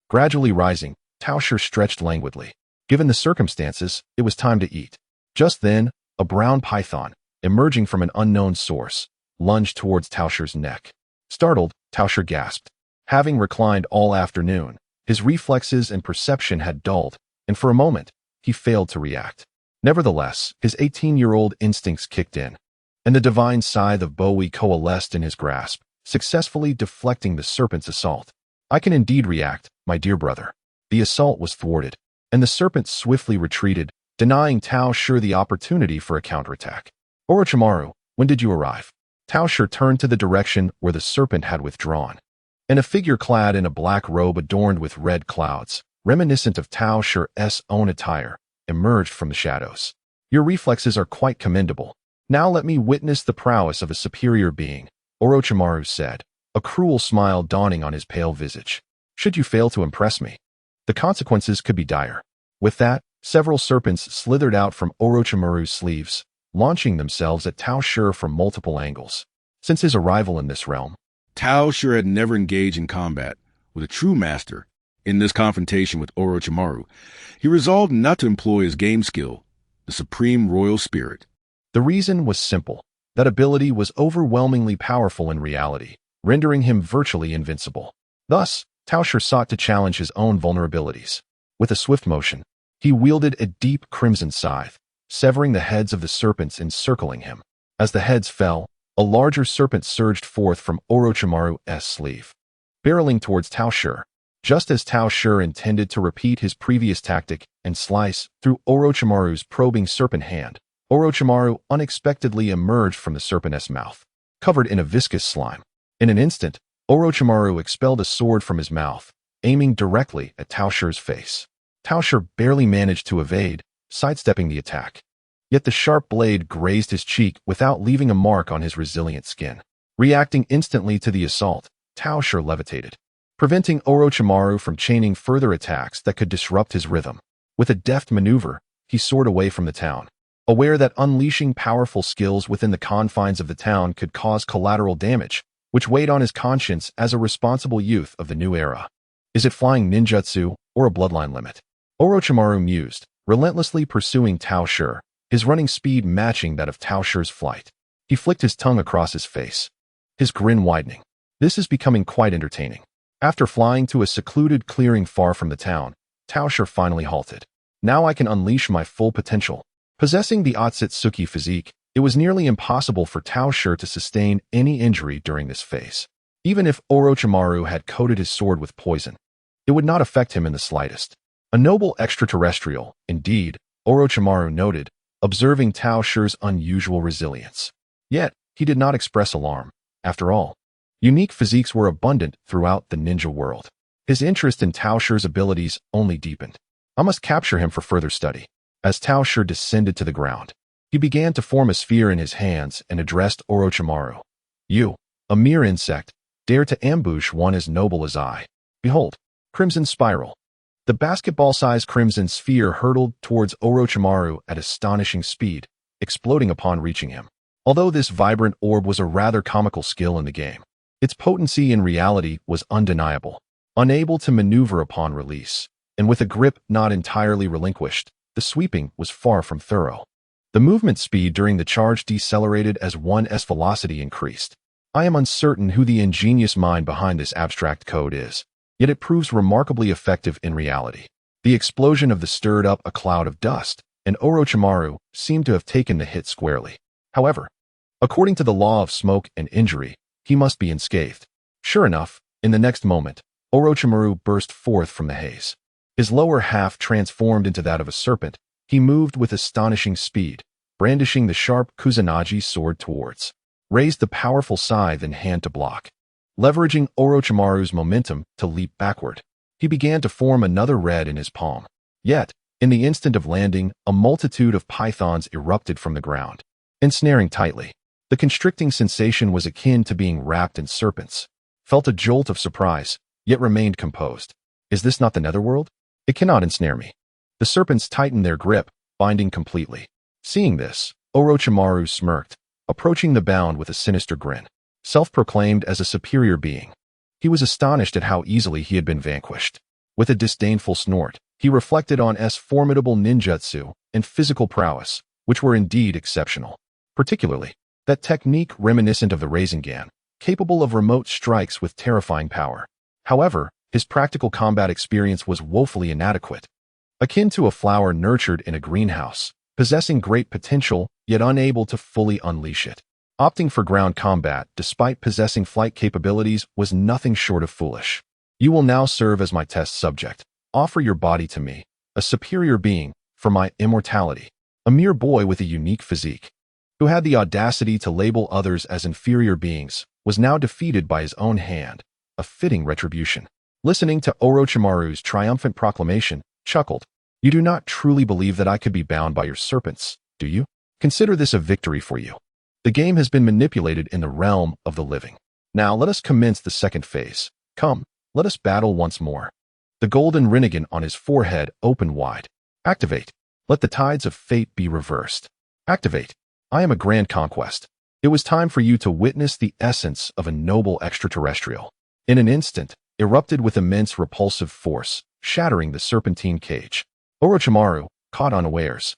Gradually rising, Tao Shi stretched languidly. Given the circumstances, it was time to eat. Just then, a brown python, emerging from an unknown source, lunged towards Tao Shi's neck. Startled, Tao Shi gasped. Having reclined all afternoon, his reflexes and perception had dulled, and for a moment, he failed to react. Nevertheless, his 18-year-old instincts kicked in, and the divine scythe of Bowie coalesced in his grasp, successfully deflecting the serpent's assault. I can indeed react, my dear brother. The assault was thwarted, and the serpent swiftly retreated, denying Tao Shi the opportunity for a counterattack. Orochimaru, when did you arrive? Tao Shi turned to the direction where the serpent had withdrawn, and a figure clad in a black robe adorned with red clouds, reminiscent of Tao Shi's own attire, emerged from the shadows. Your reflexes are quite commendable. Now let me witness the prowess of a superior being, Orochimaru said, a cruel smile dawning on his pale visage. Should you fail to impress me, the The consequences could be dire. With that, several serpents slithered out from Orochimaru's sleeves, launching themselves at Tao Shi from multiple angles. Since his arrival in this realm, Tao Shi had never engaged in combat with a true master. In this confrontation with Orochimaru, he resolved not to employ his game skill, the supreme royal spirit. the reason was simple. That ability was overwhelmingly powerful in reality, rendering him virtually invincible. Thus, Tao Shi sought to challenge his own vulnerabilities. With a swift motion, he wielded a deep crimson scythe, severing the heads of the serpents encircling him. As the heads fell, a larger serpent surged forth from Orochimaru's sleeve, barreling towards Tao Shi. Just as Tao Shi intended to repeat his previous tactic and slice through Orochimaru's probing serpent hand, Orochimaru unexpectedly emerged from the serpent's mouth, covered in a viscous slime. In an instant, Orochimaru expelled a sword from his mouth, aiming directly at Tao Shi's face. Tao Shi barely managed to evade, sidestepping the attack. Yet the sharp blade grazed his cheek without leaving a mark on his resilient skin. Reacting instantly to the assault, Tao Shi levitated, preventing Orochimaru from chaining further attacks that could disrupt his rhythm. With a deft maneuver, he soared away from the town, aware that unleashing powerful skills within the confines of the town could cause collateral damage, which weighed on his conscience as a responsible youth of the new era. Is it flying ninjutsu or a bloodline limit? Orochimaru mused, relentlessly pursuing Tao Shi, his running speed matching that of Tao Shi's flight. He flicked his tongue across his face, his grin widening. This is becoming quite entertaining. After flying to a secluded clearing far from the town, Tao Shi finally halted. Now I can unleash my full potential. Possessing the Otsutsuki physique, it was nearly impossible for Tao Shi to sustain any injury during this phase. Even if Orochimaru had coated his sword with poison, it would not affect him in the slightest. A noble extraterrestrial, indeed, Orochimaru noted, observing Tao Shi's unusual resilience. Yet, he did not express alarm. After all, unique physiques were abundant throughout the ninja world. His interest in Tao Shi's abilities only deepened. I must capture him for further study. As Tao Shi descended to the ground, he began to form a sphere in his hands and addressed Orochimaru. You, a mere insect, dare to ambush one as noble as I. Behold, Crimson Spiral. The basketball-sized crimson sphere hurtled towards Orochimaru at astonishing speed, exploding upon reaching him. Although this vibrant orb was a rather comical skill in the game, its potency in reality was undeniable. Unable to maneuver upon release, and with a grip not entirely relinquished, the sweeping was far from thorough. The movement speed during the charge decelerated as one's velocity increased. I am uncertain who the ingenious mind behind this abstract code is, yet it proves remarkably effective in reality. The explosion of the stirred up a cloud of dust, and Orochimaru seemed to have taken the hit squarely. However, according to the law of smoke and injury, he must be unscathed. Sure enough, in the next moment, Orochimaru burst forth from the haze. His lower half transformed into that of a serpent. He moved with astonishing speed, brandishing the sharp Kusanagi sword towards, raised the powerful scythe in hand to block. Leveraging Orochimaru's momentum to leap backward, he began to form another red in his palm. Yet, in the instant of landing, a multitude of pythons erupted from the ground, ensnaring tightly. The constricting sensation was akin to being wrapped in serpents. Felt a jolt of surprise, yet remained composed. Is this not the netherworld? It cannot ensnare me. The serpents tightened their grip, binding completely. Seeing this, Orochimaru smirked, approaching the bound with a sinister grin. Self-proclaimed as a superior being, he was astonished at how easily he had been vanquished. With a disdainful snort, he reflected on S formidable ninjutsu and physical prowess, which were indeed exceptional. Particularly, that technique reminiscent of the Rasengan, capable of remote strikes with terrifying power. However, his practical combat experience was woefully inadequate. Akin to a flower nurtured in a greenhouse, possessing great potential, yet unable to fully unleash it. Opting for ground combat despite possessing flight capabilities was nothing short of foolish. You will now serve as my test subject. Offer your body to me, a superior being, for my immortality. A mere boy with a unique physique, who had the audacity to label others as inferior beings, was now defeated by his own hand, a fitting retribution. Listening to Orochimaru's triumphant proclamation, chuckled. You do not truly believe that I could be bound by your serpents, do you? Consider this a victory for you. The game has been manipulated in the realm of the living. Now let us commence the second phase. Come, let us battle once more. the golden rinnegan on his forehead opened wide. Activate. Let the tides of fate be reversed. Activate. I am a grand conquest. It was time for you to witness the essence of a noble extraterrestrial. In an instant, erupted with immense repulsive force, shattering the serpentine cage. Orochimaru, caught unawares,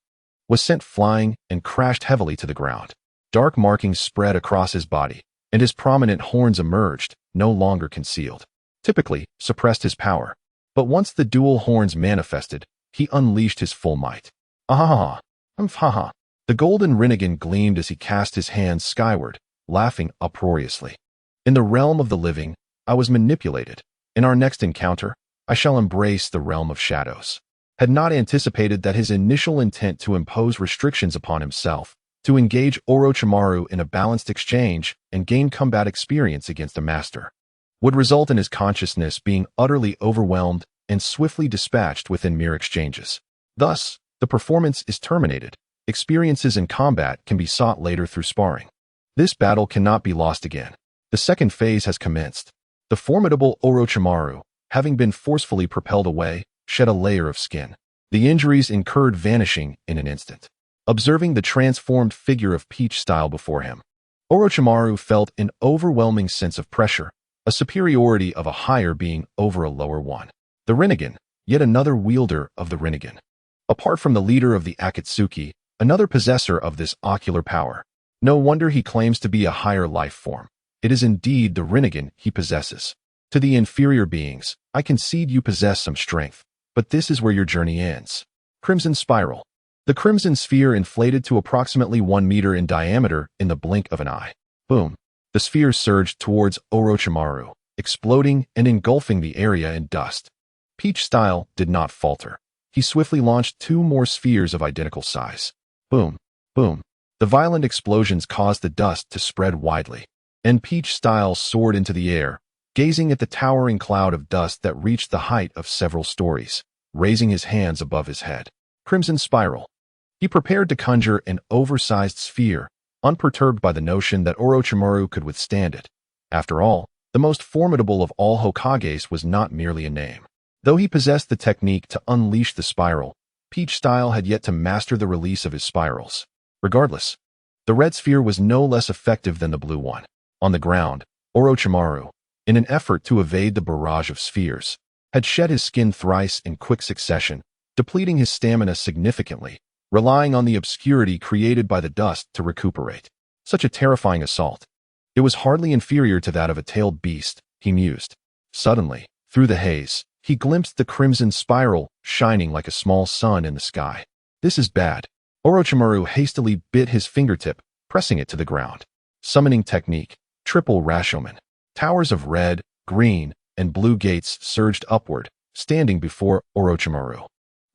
was sent flying and crashed heavily to the ground. Dark markings spread across his body, and his prominent horns emerged, no longer concealed. Typically, suppressed his power. But once the dual horns manifested, he unleashed his full might. Ahaha! Haha! The golden rinnegan gleamed as he cast his hands skyward, laughing uproariously. In the realm of the living, I was manipulated. In our next encounter, I shall embrace the realm of shadows. Had not anticipated that his initial intent to impose restrictions upon himself, to engage Orochimaru in a balanced exchange and gain combat experience against a master, would result in his consciousness being utterly overwhelmed and swiftly dispatched within mere exchanges. Thus, the performance is terminated. Experiences in combat can be sought later through sparring. This battle cannot be lost again. The second phase has commenced. The formidable Orochimaru, having been forcefully propelled away, shed a layer of skin. The injuries incurred vanishing in an instant. Observing the transformed figure of Peach Style before him, Orochimaru felt an overwhelming sense of pressure, a superiority of a higher being over a lower one. The Rinnegan, yet another wielder of the Rinnegan. Apart from the leader of the Akatsuki, another possessor of this ocular power. No wonder he claims to be a higher life form. It is indeed the Rinnegan he possesses. To the inferior beings, I concede you possess some strength, but this is where your journey ends. Crimson Spiral. The crimson sphere inflated to approximately 1 meter in diameter in the blink of an eye. Boom. The sphere surged towards Orochimaru, exploding and engulfing the area in dust. Peach Style did not falter. He swiftly launched 2 more spheres of identical size. Boom, boom. The violent explosions caused the dust to spread widely, and Peach Style soared into the air, gazing at the towering cloud of dust that reached the height of several stories, raising his hands above his head. Crimson Spiral. He prepared to conjure an oversized sphere, unperturbed by the notion that Orochimaru could withstand it. After all, the most formidable of all Hokages was not merely a name. Though he possessed the technique to unleash the spiral, Peach Style had yet to master the release of his spirals. Regardless, the red sphere was no less effective than the blue one. On the ground, Orochimaru, in an effort to evade the barrage of spheres, had shed his skin thrice in quick succession, depleting his stamina significantly, relying on the obscurity created by the dust to recuperate. Such a terrifying assault. It was hardly inferior to that of a tailed beast, he mused. Suddenly, through the haze, he glimpsed the crimson spiral shining like a small sun in the sky. This is bad. Orochimaru hastily bit his fingertip, pressing it to the ground. Summoning technique, triple Rashomon. Towers of red, green, and blue gates surged upward, standing before Orochimaru.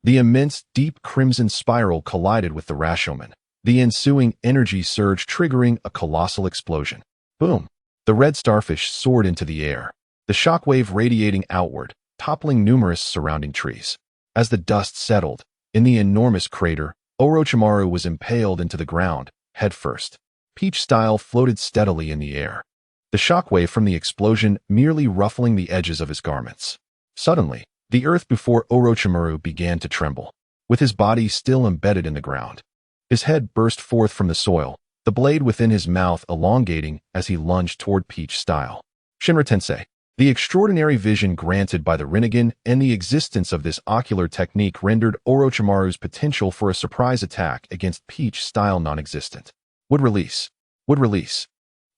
The immense, deep crimson spiral collided with the Rashomon, the ensuing energy surge triggering a colossal explosion. Boom! The red starfish soared into the air, the shockwave radiating outward, toppling numerous surrounding trees. As the dust settled, in the enormous crater, Orochimaru was impaled into the ground, headfirst. Peach Style floated steadily in the air, the shockwave from the explosion merely ruffling the edges of his garments. Suddenly, the earth before Orochimaru began to tremble, with his body still embedded in the ground. His head burst forth from the soil, the blade within his mouth elongating as he lunged toward Peach Style. Shinra Tensei. The extraordinary vision granted by the Rinnegan and the existence of this ocular technique rendered Orochimaru's potential for a surprise attack against Peach Style non-existent. Would release. Would release.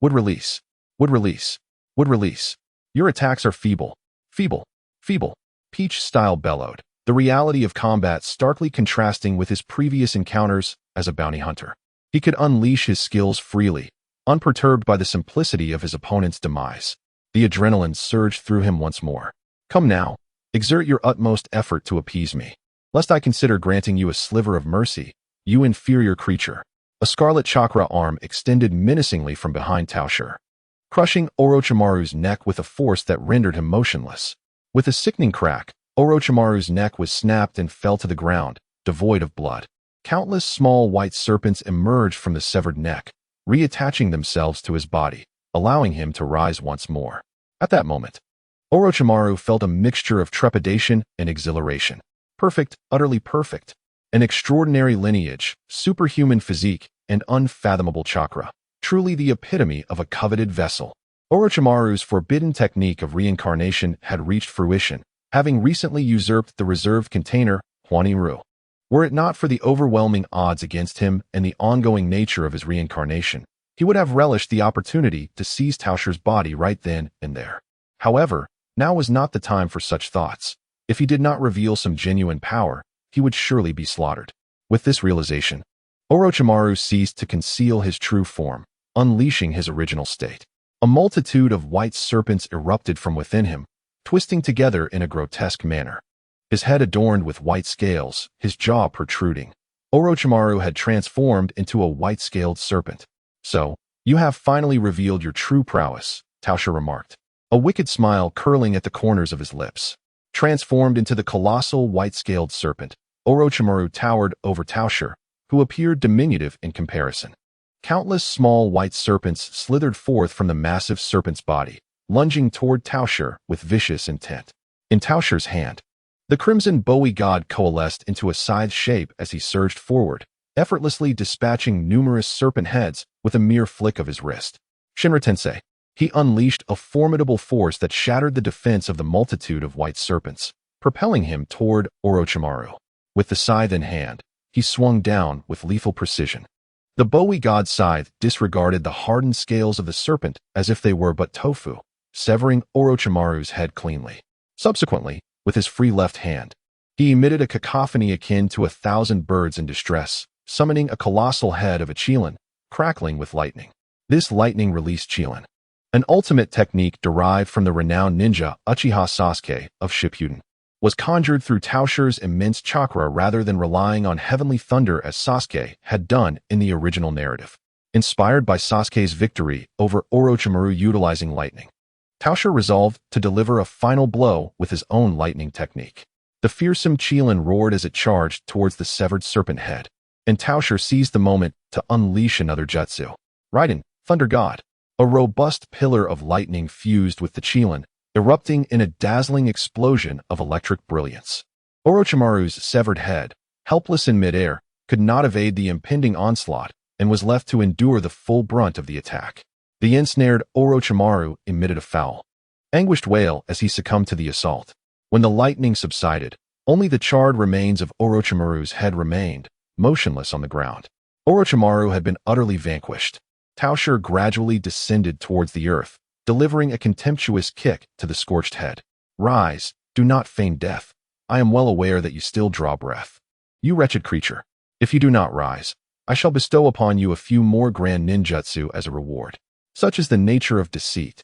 Would release. Would release. Would release. Your attacks are feeble. Feeble. Feeble. Peach Style bellowed, the reality of combat starkly contrasting with his previous encounters as a bounty hunter. He could unleash his skills freely, unperturbed by the simplicity of his opponent's demise. The adrenaline surged through him once more. Come now, exert your utmost effort to appease me, lest I consider granting you a sliver of mercy, you inferior creature. A scarlet chakra arm extended menacingly from behind Tao Shi, crushing Orochimaru's neck with a force that rendered him motionless. With a sickening crack, Orochimaru's neck was snapped and fell to the ground, devoid of blood. Countless small white serpents emerged from the severed neck, reattaching themselves to his body, allowing him to rise once more. At that moment, Orochimaru felt a mixture of trepidation and exhilaration. Perfect, utterly perfect. An extraordinary lineage, superhuman physique, and unfathomable chakra. Truly the epitome of a coveted vessel. Orochimaru's forbidden technique of reincarnation had reached fruition, having recently usurped the reserved container, Wandering Rurouni. Were it not for the overwhelming odds against him and the ongoing nature of his reincarnation, he would have relished the opportunity to seize Tao Shi's body right then and there. However, now was not the time for such thoughts. If he did not reveal some genuine power, he would surely be slaughtered. With this realization, Orochimaru ceased to conceal his true form, unleashing his original state. A multitude of white serpents erupted from within him, twisting together in a grotesque manner. His head adorned with white scales, his jaw protruding. Orochimaru had transformed into a white-scaled serpent. So, you have finally revealed your true prowess, Tao Shi remarked, a wicked smile curling at the corners of his lips. Transformed into the colossal white-scaled serpent, Orochimaru towered over Tao Shi, who appeared diminutive in comparison. Countless small white serpents slithered forth from the massive serpent's body, lunging toward Tao Shi with vicious intent. In Tao Shi's hand, the crimson bowie god coalesced into a scythe shape as he surged forward, effortlessly dispatching numerous serpent heads with a mere flick of his wrist. Shinra Tensei. He unleashed a formidable force that shattered the defense of the multitude of white serpents, propelling him toward Orochimaru. With the scythe in hand, he swung down with lethal precision. The bowie god's scythe disregarded the hardened scales of the serpent as if they were but tofu, severing Orochimaru's head cleanly. Subsequently, with his free left hand, he emitted a cacophony akin to 1,000 birds in distress, summoning a colossal head of a Qilin, crackling with lightning. This lightning released Qilin, an ultimate technique derived from the renowned ninja Uchiha Sasuke of Shippuden, was conjured through Tao Shi's immense chakra rather than relying on heavenly thunder as Sasuke had done in the original narrative. Inspired by Sasuke's victory over Orochimaru utilizing lightning, Tao Shi resolved to deliver a final blow with his own lightning technique. The fearsome Qilin roared as it charged towards the severed serpent head, and Tao Shi seized the moment to unleash another jutsu. Raiden, Thunder God, a robust pillar of lightning fused with the Qilin, erupting in a dazzling explosion of electric brilliance. Orochimaru's severed head, helpless in midair, could not evade the impending onslaught and was left to endure the full brunt of the attack. The ensnared Orochimaru emitted a foul, anguished wail as he succumbed to the assault. When the lightning subsided, only the charred remains of Orochimaru's head remained, motionless on the ground. Orochimaru had been utterly vanquished. Tao Shi gradually descended towards the earth, delivering a contemptuous kick to the scorched head. Rise, do not feign death. I am well aware that you still draw breath. You wretched creature, if you do not rise, I shall bestow upon you a few more grand ninjutsu as a reward. Such is the nature of deceit.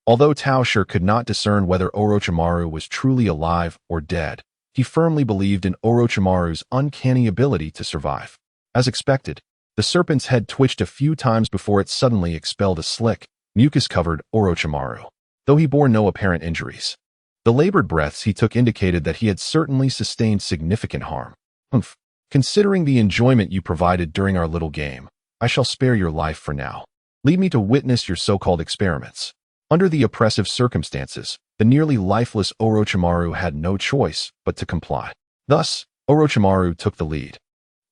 Although Tao Shi could not discern whether Orochimaru was truly alive or dead, he firmly believed in Orochimaru's uncanny ability to survive. As expected, the serpent's head twitched a few times before it suddenly expelled a slick, mucus-covered Orochimaru, though he bore no apparent injuries. The labored breaths he took indicated that he had certainly sustained significant harm. Humph. Considering the enjoyment you provided during our little game, I shall spare your life for now. Leave me to witness your so-called experiments. Under the oppressive circumstances, the nearly lifeless Orochimaru had no choice but to comply. Thus, Orochimaru took the lead,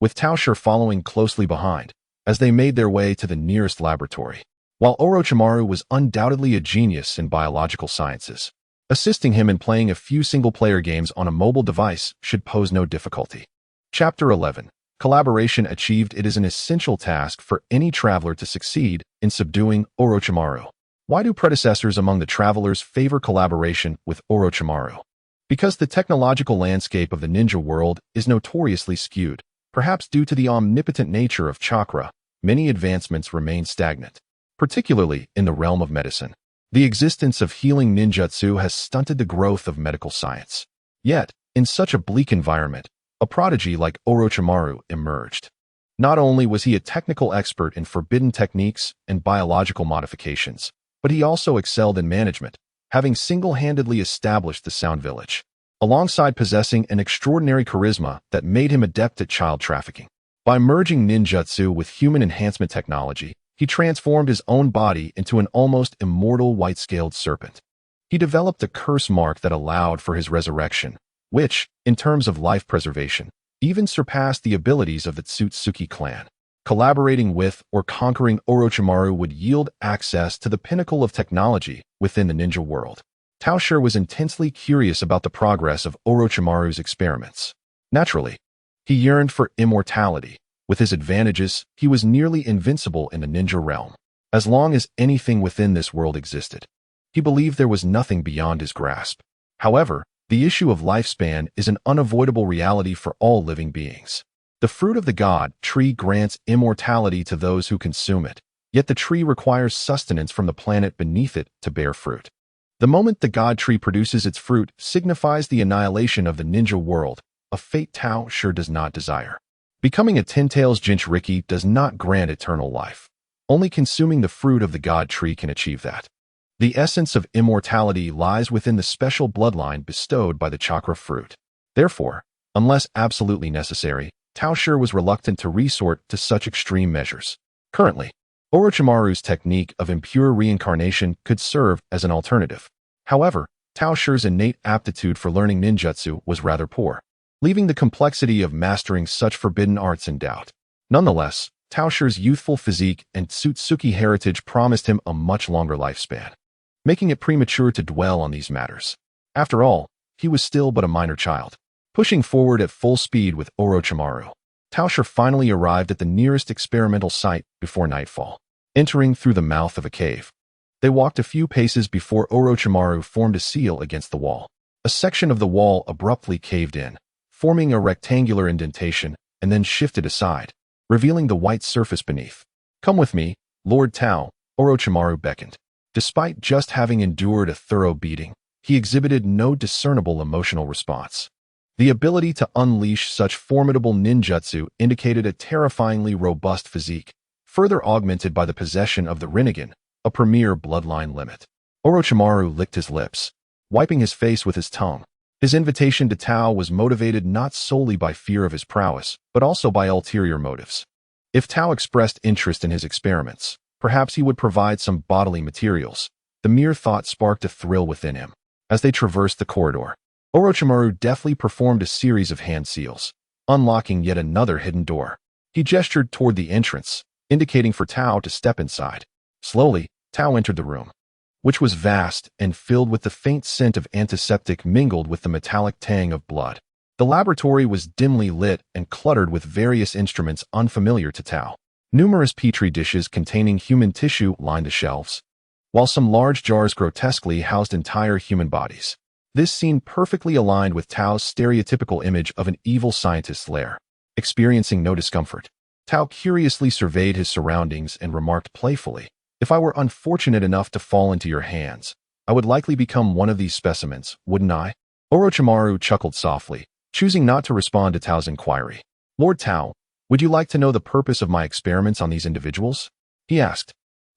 with Tao Shi following closely behind, as they made their way to the nearest laboratory. While Orochimaru was undoubtedly a genius in biological sciences, assisting him in playing a few single-player games on a mobile device should pose no difficulty. Chapter 11. Collaboration achieved. It is an essential task for any traveler to succeed in subduing Orochimaru. Why do predecessors among the travelers favor collaboration with Orochimaru? Because the technological landscape of the ninja world is notoriously skewed. Perhaps due to the omnipotent nature of chakra, many advancements remain stagnant, particularly in the realm of medicine. The existence of healing ninjutsu has stunted the growth of medical science. Yet, in such a bleak environment, a prodigy like Orochimaru emerged. Not only was he a technical expert in forbidden techniques and biological modifications, but he also excelled in management, having single-handedly established the Sound Village, alongside possessing an extraordinary charisma that made him adept at child trafficking. By merging ninjutsu with human enhancement technology, he transformed his own body into an almost immortal white-scaled serpent. He developed a curse mark that allowed for his resurrection, which, in terms of life preservation, even surpassed the abilities of the Otsutsuki clan. Collaborating with or conquering Orochimaru would yield access to the pinnacle of technology within the ninja world. Tao Shi was intensely curious about the progress of Orochimaru's experiments. Naturally, he yearned for immortality. With his advantages, he was nearly invincible in the ninja realm. As long as anything within this world existed, he believed there was nothing beyond his grasp. However, the issue of lifespan is an unavoidable reality for all living beings. The fruit of the god tree grants immortality to those who consume it, yet the tree requires sustenance from the planet beneath it to bear fruit. The moment the god tree produces its fruit signifies the annihilation of the ninja world, a fate Tao Shi does not desire. Becoming a Ten-Tails Jinchuriki does not grant eternal life. Only consuming the fruit of the god tree can achieve that. The essence of immortality lies within the special bloodline bestowed by the chakra fruit. Therefore, unless absolutely necessary, Tao Shi was reluctant to resort to such extreme measures. Currently, Orochimaru's technique of impure reincarnation could serve as an alternative. However, Tao Shi's innate aptitude for learning ninjutsu was rather poor, leaving the complexity of mastering such forbidden arts in doubt. Nonetheless, Tao Shi's youthful physique and Otsutsuki heritage promised him a much longer lifespan, making it premature to dwell on these matters. After all, he was still but a minor child. Pushing forward at full speed with Orochimaru, Tao Shi finally arrived at the nearest experimental site before nightfall. Entering through the mouth of a cave, they walked a few paces before Orochimaru formed a seal against the wall. A section of the wall abruptly caved in, forming a rectangular indentation, and then shifted aside, revealing the white surface beneath. "Come with me, Lord Tao," Orochimaru beckoned. Despite just having endured a thorough beating, he exhibited no discernible emotional response. The ability to unleash such formidable ninjutsu indicated a terrifyingly robust physique, further augmented by the possession of the Rinnegan, a premier bloodline limit. Orochimaru licked his lips, wiping his face with his tongue. His invitation to Tao was motivated not solely by fear of his prowess, but also by ulterior motives. If Tao expressed interest in his experiments, perhaps he would provide some bodily materials. The mere thought sparked a thrill within him. As they traversed the corridor, Orochimaru deftly performed a series of hand seals, unlocking yet another hidden door. He gestured toward the entrance, indicating for Tao to step inside. Slowly, Tao entered the room, which was vast and filled with the faint scent of antiseptic mingled with the metallic tang of blood. The laboratory was dimly lit and cluttered with various instruments unfamiliar to Tao. Numerous petri dishes containing human tissue lined the shelves, while some large jars grotesquely housed entire human bodies. This scene perfectly aligned with Tao's stereotypical image of an evil scientist's lair. Experiencing no discomfort, Tao curiously surveyed his surroundings and remarked playfully, "If I were unfortunate enough to fall into your hands, I would likely become one of these specimens, wouldn't I?" Orochimaru chuckled softly, choosing not to respond to Tao's inquiry. "Lord Tao, would you like to know the purpose of my experiments on these individuals?" he asked.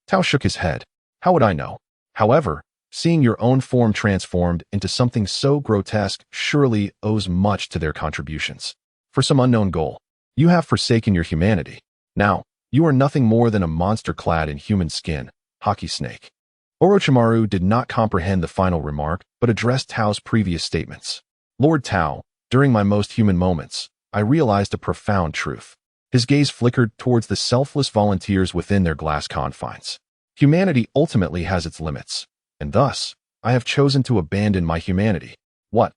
Tao shook his head. "How would I know? However, seeing your own form transformed into something so grotesque surely owes much to their contributions. For some unknown goal, you have forsaken your humanity. Now, you are nothing more than a monster clad in human skin, hockey snake." Orochimaru did not comprehend the final remark, but addressed Tao's previous statements. "Lord Tao, during my most human moments, I realized a profound truth." His gaze flickered towards the selfless volunteers within their glass confines. "Humanity ultimately has its limits, and thus, I have chosen to abandon my humanity." "What?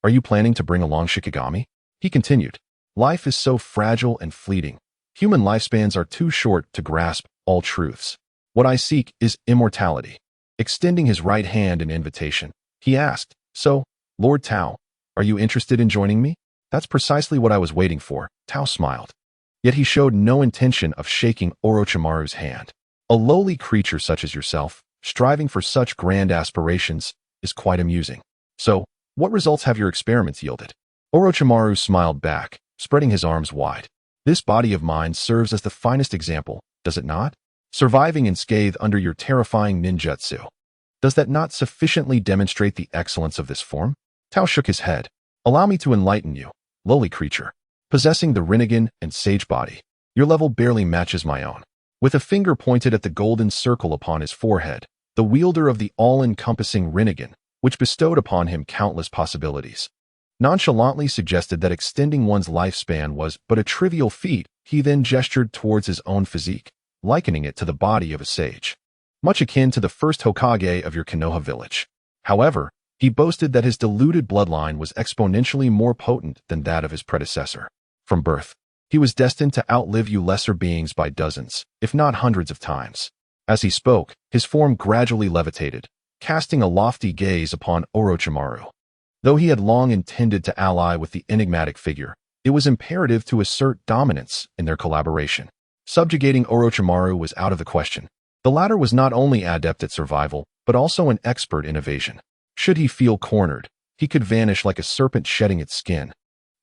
Are you planning to bring along Shikigami?" he continued. "Life is so fragile and fleeting. Human lifespans are too short to grasp all truths. What I seek is immortality." Extending his right hand in invitation, he asked, "So, Lord Tao, are you interested in joining me?" "That's precisely what I was waiting for," Tao smiled. Yet he showed no intention of shaking Orochimaru's hand. "A lowly creature such as yourself, striving for such grand aspirations, is quite amusing. So, what results have your experiments yielded?" Orochimaru smiled back, spreading his arms wide. "This body of mine serves as the finest example, does it not? Surviving unscathed under your terrifying ninjutsu. Does that not sufficiently demonstrate the excellence of this form?" Tao shook his head. "Allow me to enlighten you, lowly creature. Possessing the Rinnegan and sage body, your level barely matches my own." With a finger pointed at the golden circle upon his forehead, the wielder of the all-encompassing Rinnegan, which bestowed upon him countless possibilities. Nonchalantly suggested that extending one's lifespan was but a trivial feat, he then gestured towards his own physique, likening it to the body of a sage, much akin to the first Hokage of your Konoha village. However, he boasted that his diluted bloodline was exponentially more potent than that of his predecessor. From birth, he was destined to outlive you lesser beings by dozens, if not hundreds of times. As he spoke, his form gradually levitated, casting a lofty gaze upon Orochimaru. Though he had long intended to ally with the enigmatic figure, it was imperative to assert dominance in their collaboration. Subjugating Orochimaru was out of the question. The latter was not only adept at survival, but also an expert in evasion. Should he feel cornered, he could vanish like a serpent shedding its skin,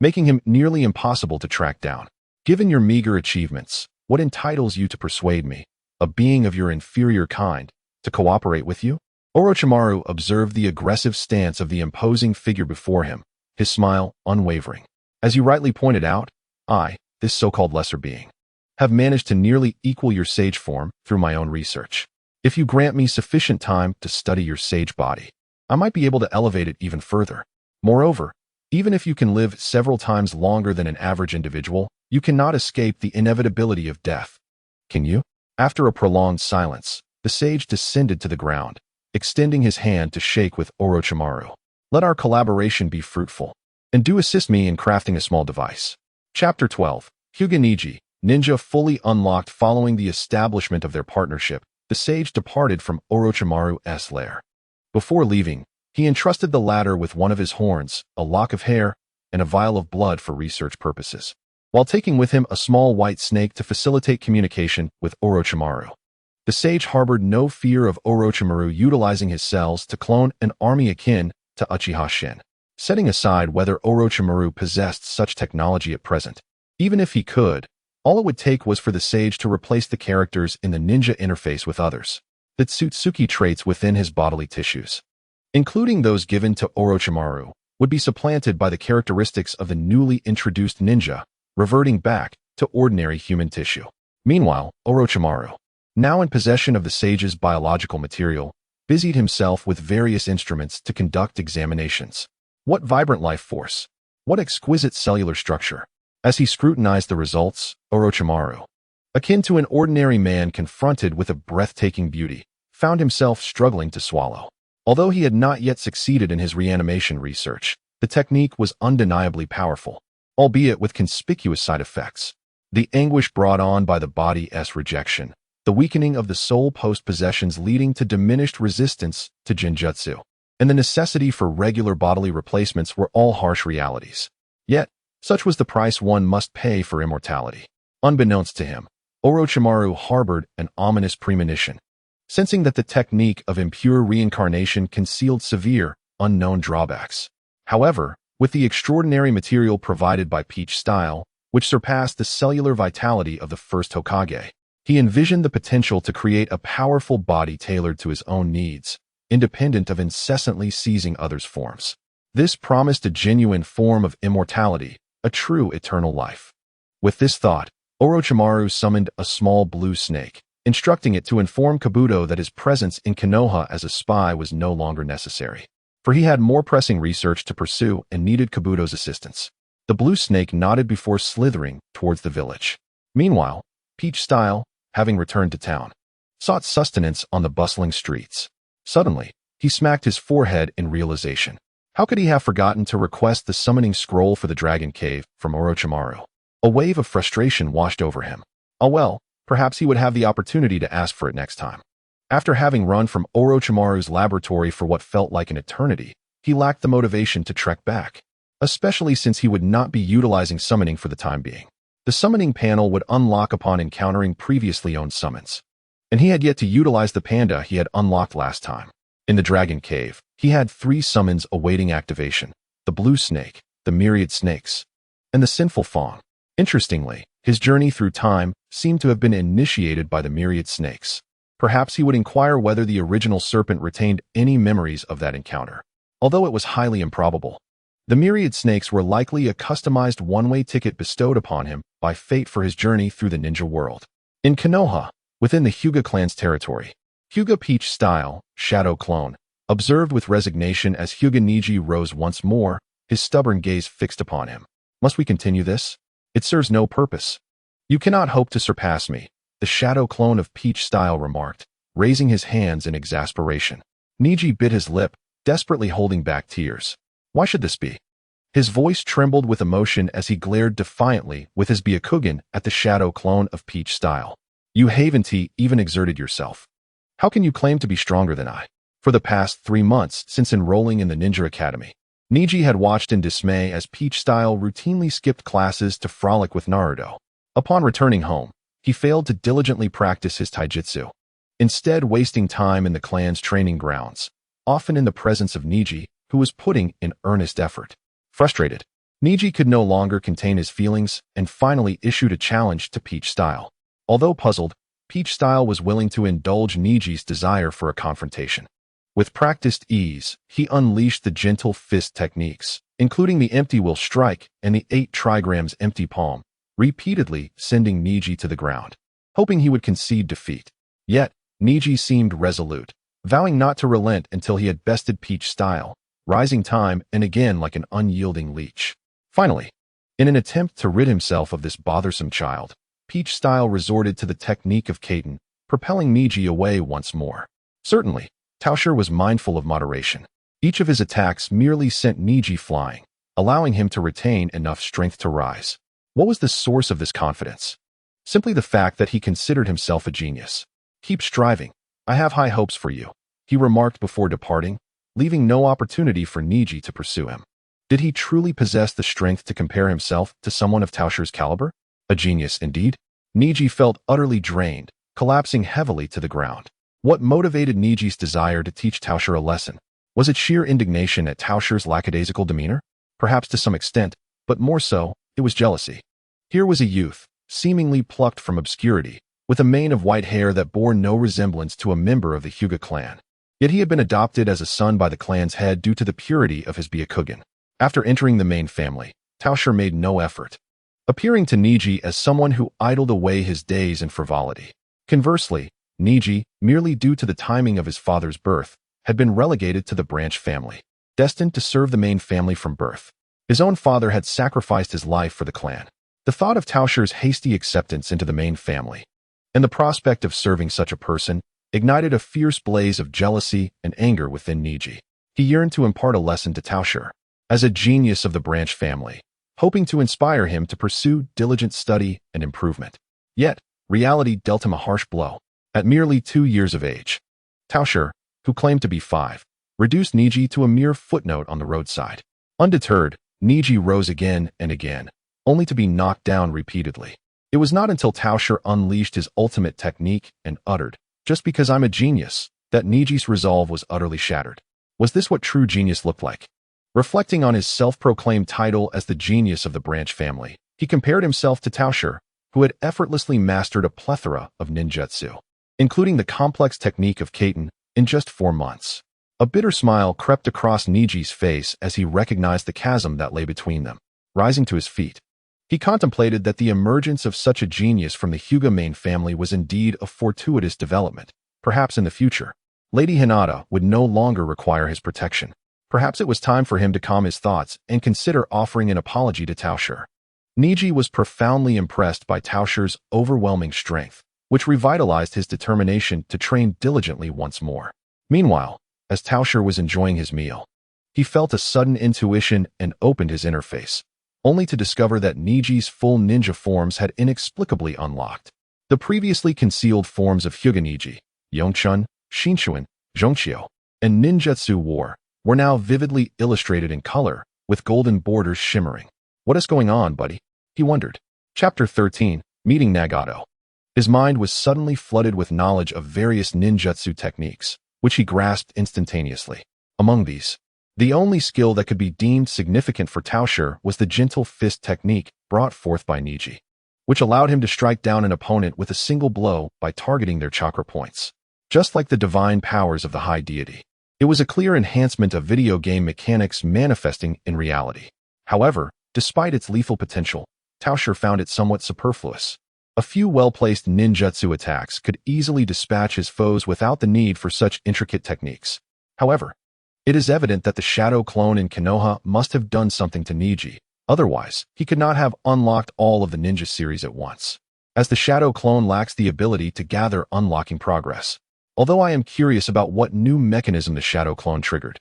making him nearly impossible to track down. Given your meager achievements, what entitles you to persuade me, a being of your inferior kind, to cooperate with you? Orochimaru observed the aggressive stance of the imposing figure before him, his smile unwavering. As you rightly pointed out, I, this so-called lesser being, have managed to nearly equal your sage form through my own research. If you grant me sufficient time to study your sage body, I might be able to elevate it even further. Moreover, even if you can live several times longer than an average individual, you cannot escape the inevitability of death. Can you? After a prolonged silence, the sage descended to the ground, extending his hand to shake with Orochimaru. Let our collaboration be fruitful, and do assist me in crafting a small device. Chapter 12. Hyuga Niji, Ninja fully unlocked. Following the establishment of their partnership, the sage departed from Orochimaru's lair. Before leaving, he entrusted the latter with one of his horns, a lock of hair, and a vial of blood for research purposes, while taking with him a small white snake to facilitate communication with Orochimaru. The sage harbored no fear of Orochimaru utilizing his cells to clone an army akin to Uchiha Shin. Setting aside whether Orochimaru possessed such technology at present, even if he could, all it would take was for the sage to replace the characters in the ninja interface with others, the Otsutsuki traits within his bodily tissues, including those given to Orochimaru, would be supplanted by the characteristics of the newly introduced ninja, reverting back to ordinary human tissue. Meanwhile, Orochimaru, now in possession of the sage's biological material, busied himself with various instruments to conduct examinations. What vibrant life force! What exquisite cellular structure! As he scrutinized the results, Orochimaru, akin to an ordinary man confronted with a breathtaking beauty, found himself struggling to swallow. Although he had not yet succeeded in his reanimation research, the technique was undeniably powerful, albeit with conspicuous side effects. The anguish brought on by the body's rejection, the weakening of the soul post-possessions leading to diminished resistance to genjutsu, and the necessity for regular bodily replacements were all harsh realities. Yet, such was the price one must pay for immortality. Unbeknownst to him, Orochimaru harbored an ominous premonition, sensing that the technique of impure reincarnation concealed severe, unknown drawbacks. However, with the extraordinary material provided by Peach Style, which surpassed the cellular vitality of the first Hokage, he envisioned the potential to create a powerful body tailored to his own needs, independent of incessantly seizing others' forms. This promised a genuine form of immortality, a true eternal life. With this thought, Orochimaru summoned a small blue snake, instructing it to inform Kabuto that his presence in Konoha as a spy was no longer necessary, for he had more pressing research to pursue and needed Kabuto's assistance. The blue snake nodded before slithering towards the village. Meanwhile, Peach Style, having returned to town, sought sustenance on the bustling streets. Suddenly, he smacked his forehead in realization. How could he have forgotten to request the summoning scroll for the Dragon Cave from Orochimaru? A wave of frustration washed over him. Oh well, perhaps he would have the opportunity to ask for it next time. After having run from Orochimaru's laboratory for what felt like an eternity, he lacked the motivation to trek back, especially since he would not be utilizing summoning for the time being. The summoning panel would unlock upon encountering previously owned summons, and he had yet to utilize the panda he had unlocked last time. In the Dragon Cave, he had 3 summons awaiting activation: the blue snake, the myriad snakes, and the sinful fawn. Interestingly, his journey through time seemed to have been initiated by the myriad snakes. Perhaps he would inquire whether the original serpent retained any memories of that encounter. Although it was highly improbable, the myriad snakes were likely a customized one-way ticket bestowed upon him by fate for his journey through the ninja world. In Konoha, within the Hyuga clan's territory, Hyuga Peach Style, Shadow Clone, observed with resignation as Hyuga Niji rose once more, his stubborn gaze fixed upon him. Must we continue this? It serves no purpose. You cannot hope to surpass me, the shadow clone of Peach Style remarked, raising his hands in exasperation. Niji bit his lip, desperately holding back tears. Why should this be? His voice trembled with emotion as he glared defiantly with his Byakugan at the shadow clone of Peach Style. You haven't even exerted yourself. How can you claim to be stronger than I? For the past 3 months since enrolling in the Ninja Academy, Niji had watched in dismay as Peach Style routinely skipped classes to frolic with Naruto. Upon returning home, he failed to diligently practice his taijutsu, instead wasting time in the clan's training grounds, often in the presence of Niji, who was putting in earnest effort. Frustrated, Niji could no longer contain his feelings and finally issued a challenge to Peach Style. Although puzzled, Peach Style was willing to indulge Niji's desire for a confrontation. With practiced ease, he unleashed the gentle fist techniques, including the empty will strike and the 8 trigrams empty palm, repeatedly sending Niji to the ground, hoping he would concede defeat. Yet, Niji seemed resolute, vowing not to relent until he had bested Peach Style, rising time and again like an unyielding leech. Finally, in an attempt to rid himself of this bothersome child, Peach Style resorted to the technique of Kaiten, propelling Niji away once more. Certainly, Tao Shi was mindful of moderation. Each of his attacks merely sent Niji flying, allowing him to retain enough strength to rise. What was the source of this confidence? Simply the fact that he considered himself a genius. Keep striving. I have high hopes for you, he remarked before departing, leaving no opportunity for Niji to pursue him. Did he truly possess the strength to compare himself to someone of Tao Shi's caliber? A genius indeed? Niji felt utterly drained, collapsing heavily to the ground. What motivated Niji's desire to teach Tao Shi a lesson? Was it sheer indignation at Tao Shi's lackadaisical demeanor? Perhaps to some extent, but more so, it was jealousy. Here was a youth, seemingly plucked from obscurity, with a mane of white hair that bore no resemblance to a member of the Hyuga clan. Yet he had been adopted as a son by the clan's head due to the purity of his Byakugan. After entering the main family, Tao Shi made no effort, appearing to Niji as someone who idled away his days in frivolity. Conversely, Niji, merely due to the timing of his father's birth, had been relegated to the branch family, destined to serve the main family from birth. His own father had sacrificed his life for the clan. The thought of Tao Shi's hasty acceptance into the main family, and the prospect of serving such a person, ignited a fierce blaze of jealousy and anger within Niji. He yearned to impart a lesson to Tao Shi, as a genius of the branch family, hoping to inspire him to pursue diligent study and improvement. Yet, reality dealt him a harsh blow. At merely 2 years of age, Tao Shi, who claimed to be 5, reduced Niji to a mere footnote on the roadside. Undeterred, Niji rose again and again, only to be knocked down repeatedly. It was not until Tao Shi unleashed his ultimate technique and uttered, "Just because I'm a genius," that Niji's resolve was utterly shattered. Was this what true genius looked like? Reflecting on his self-proclaimed title as the genius of the branch family, he compared himself to Tao Shi, who had effortlessly mastered a plethora of ninjutsu, including the complex technique of Kaiten, in just 4 months. A bitter smile crept across Niji's face as he recognized the chasm that lay between them. Rising to his feet, he contemplated that the emergence of such a genius from the Hyuga main family was indeed a fortuitous development. Perhaps in the future, Lady Hinata would no longer require his protection. Perhaps it was time for him to calm his thoughts and consider offering an apology to Tao Shi. Niji was profoundly impressed by Tao Shi's overwhelming strength, which revitalized his determination to train diligently once more. Meanwhile, as Tao Shi was enjoying his meal, he felt a sudden intuition and opened his interface, only to discover that Niji's full ninja forms had inexplicably unlocked. The previously concealed forms of Hyuga Niji, Yongchun, Shinshuan, Zhongqiu, and Ninjutsu War, were now vividly illustrated in color, with golden borders shimmering. What is going on, buddy? He wondered. Chapter 13, Meeting Nagato. His mind was suddenly flooded with knowledge of various ninjutsu techniques, which he grasped instantaneously. Among these, the only skill that could be deemed significant for Tao Shi was the gentle fist technique brought forth by Niji, which allowed him to strike down an opponent with a single blow by targeting their chakra points. Just like the divine powers of the high deity, it was a clear enhancement of video game mechanics manifesting in reality. However, despite its lethal potential, Tao Shi found it somewhat superfluous. A few well-placed ninjutsu attacks could easily dispatch his foes without the need for such intricate techniques. However, it is evident that the shadow clone in Konoha must have done something to Niji. Otherwise, he could not have unlocked all of the ninja series at once, as the shadow clone lacks the ability to gather unlocking progress. Although I am curious about what new mechanism the shadow clone triggered,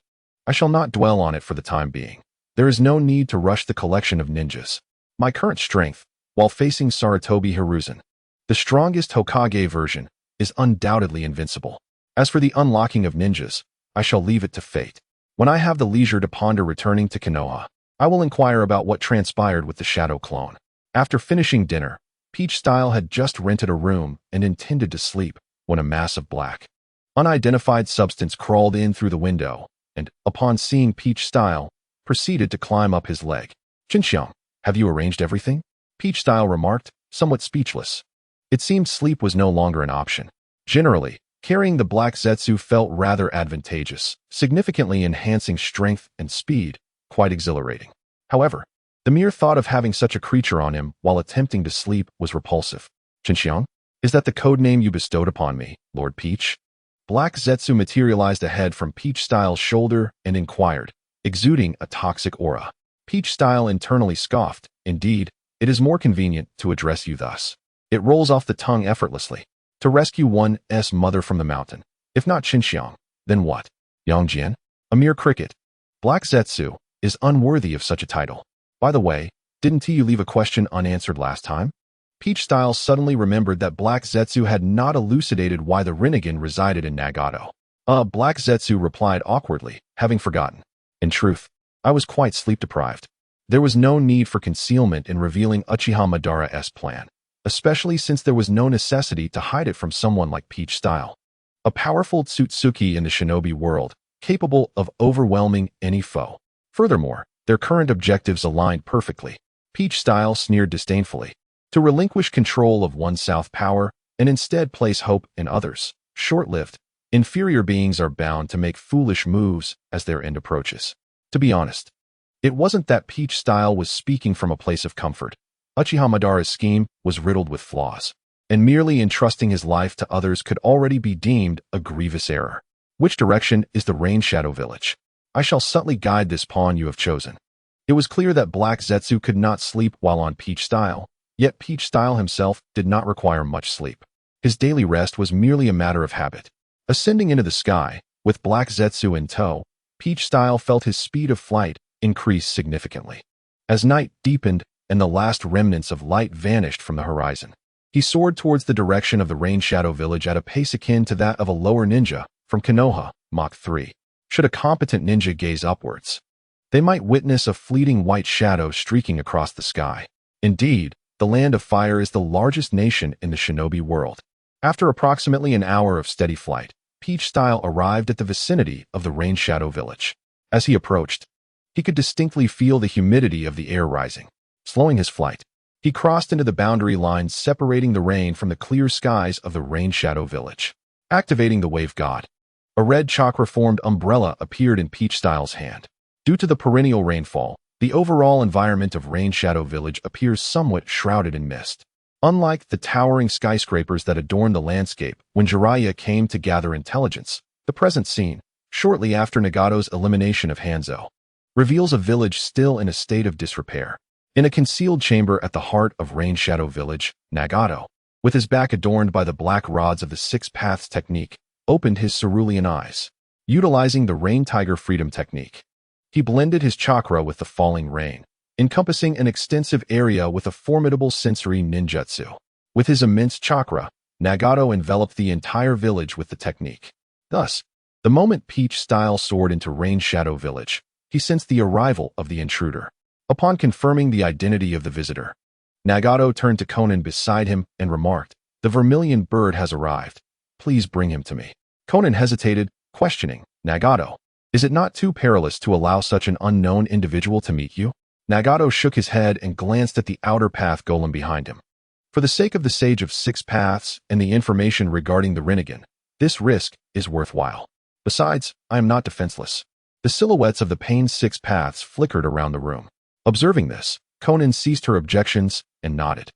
I shall not dwell on it for the time being. There is no need to rush the collection of ninjas. My current strength, while facing Sarutobi Hiruzen, the strongest Hokage version, is undoubtedly invincible. As for the unlocking of ninjas, I shall leave it to fate. When I have the leisure to ponder returning to Konoha, I will inquire about what transpired with the shadow clone. After finishing dinner, Peach Style had just rented a room and intended to sleep when a mass of black, unidentified substance crawled in through the window and, upon seeing Peach Style, proceeded to climb up his leg. "Xinxiang, have you arranged everything?" Peach Style remarked, somewhat speechless. It seemed sleep was no longer an option. Generally, carrying the black Zetsu felt rather advantageous, significantly enhancing strength and speed, quite exhilarating. However, the mere thought of having such a creature on him while attempting to sleep was repulsive. "Xinxiang, is that the code name you bestowed upon me, Lord Peach?" Black Zetsu materialized ahead from Peach Style's shoulder and inquired, exuding a toxic aura. Peach Style internally scoffed. "Indeed, it is more convenient to address you thus. It rolls off the tongue effortlessly. To rescue one's mother from the mountain. If not Xinxiang, then what? Yangjian? A mere cricket. Black Zetsu is unworthy of such a title. By the way, didn't you leave a question unanswered last time?" Peach Style suddenly remembered that Black Zetsu had not elucidated why the Rinnegan resided in Nagato. Black Zetsu replied awkwardly, having forgotten. "In truth, I was quite sleep-deprived. There was no need for concealment in revealing Uchiha Madara's plan, especially since there was no necessity to hide it from someone like Peach Style, a powerful Otsutsuki in the shinobi world, capable of overwhelming any foe. Furthermore, their current objectives aligned perfectly." Peach Style sneered disdainfully. To relinquish control of one's self power and instead place hope in others, short-lived, inferior beings are bound to make foolish moves as their end approaches. To be honest, it wasn't that Peach Style was speaking from a place of comfort. Uchiha Madara's scheme was riddled with flaws, and merely entrusting his life to others could already be deemed a grievous error. "Which direction is the Rain Shadow Village? I shall subtly guide this pawn you have chosen." It was clear that Black Zetsu could not sleep while on Peach Style, yet Peach Style himself did not require much sleep. His daily rest was merely a matter of habit. Ascending into the sky, with Black Zetsu in tow, Peach Style felt his speed of flight increase significantly. As night deepened and the last remnants of light vanished from the horizon, he soared towards the direction of the Rain Shadow Village at a pace akin to that of a lower ninja from Konoha, Mach 3. Should a competent ninja gaze upwards, they might witness a fleeting white shadow streaking across the sky. Indeed, the Land of Fire is the largest nation in the shinobi world. After approximately an hour of steady flight, Peach Style arrived at the vicinity of the Rain Shadow Village. As he approached, he could distinctly feel the humidity of the air rising. Slowing his flight, he crossed into the boundary line separating the rain from the clear skies of the Rain Shadow Village. Activating the Wave God, a red chakra-formed umbrella appeared in Peach Style's hand. Due to the perennial rainfall, the overall environment of Rain Shadow Village appears somewhat shrouded in mist. Unlike the towering skyscrapers that adorn the landscape when Jiraiya came to gather intelligence, the present scene, shortly after Nagato's elimination of Hanzo, reveals a village still in a state of disrepair. In a concealed chamber at the heart of Rain Shadow Village, Nagato, with his back adorned by the black rods of the Six Paths technique, opened his cerulean eyes. Utilizing the Rain Tiger Freedom technique, he blended his chakra with the falling rain, encompassing an extensive area with a formidable sensory ninjutsu. With his immense chakra, Nagato enveloped the entire village with the technique. Thus, the moment Peach Style soared into Rain Shadow Village, he sensed the arrival of the intruder. Upon confirming the identity of the visitor, Nagato turned to Konan beside him and remarked, "The vermilion bird has arrived. Please bring him to me." Konan hesitated, questioning, "Nagato, is it not too perilous to allow such an unknown individual to meet you?" Nagato shook his head and glanced at the outer path golem behind him. "For the sake of the Sage of Six Paths and the information regarding the Rinnegan, this risk is worthwhile. Besides, I am not defenseless." The silhouettes of the Pain Six Paths flickered around the room. Observing this, Konan ceased her objections and nodded.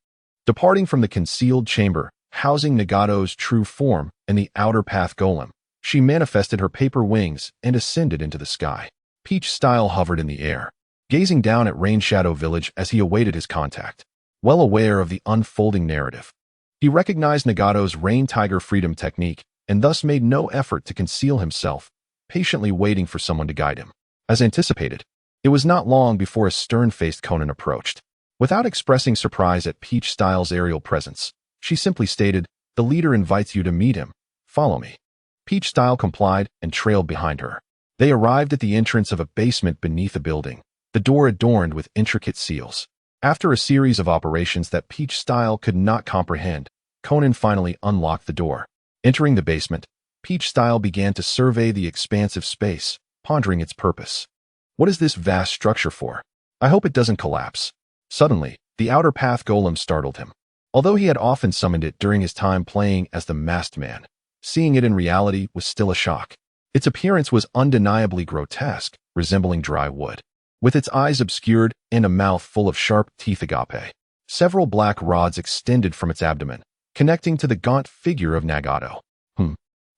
Departing from the concealed chamber, housing Nagato's true form and the outer path golem, She manifested her paper wings and ascended into the sky. Peach Style hovered in the air, gazing down at Rain Shadow Village as he awaited his contact. Well aware of the unfolding narrative, he recognized Nagato's Rain Tiger Freedom technique and thus made no effort to conceal himself, patiently waiting for someone to guide him. As anticipated, it was not long before a stern-faced Conan approached. Without expressing surprise at Peach Style's aerial presence, she simply stated, "The leader invites you to meet him. Follow me." Peach Style complied and trailed behind her. They arrived at the entrance of a basement beneath a building, the door adorned with intricate seals. After a series of operations that Peach Style could not comprehend, Conan finally unlocked the door. Entering the basement, Peach Style began to survey the expansive space, pondering its purpose. What is this vast structure for? I hope it doesn't collapse. Suddenly, the outer path golem startled him. Although he had often summoned it during his time playing as the masked man, seeing it in reality was still a shock. Its appearance was undeniably grotesque, resembling dry wood. With its eyes obscured and a mouth full of sharp teeth agape, several black rods extended from its abdomen, connecting to the gaunt figure of Nagato.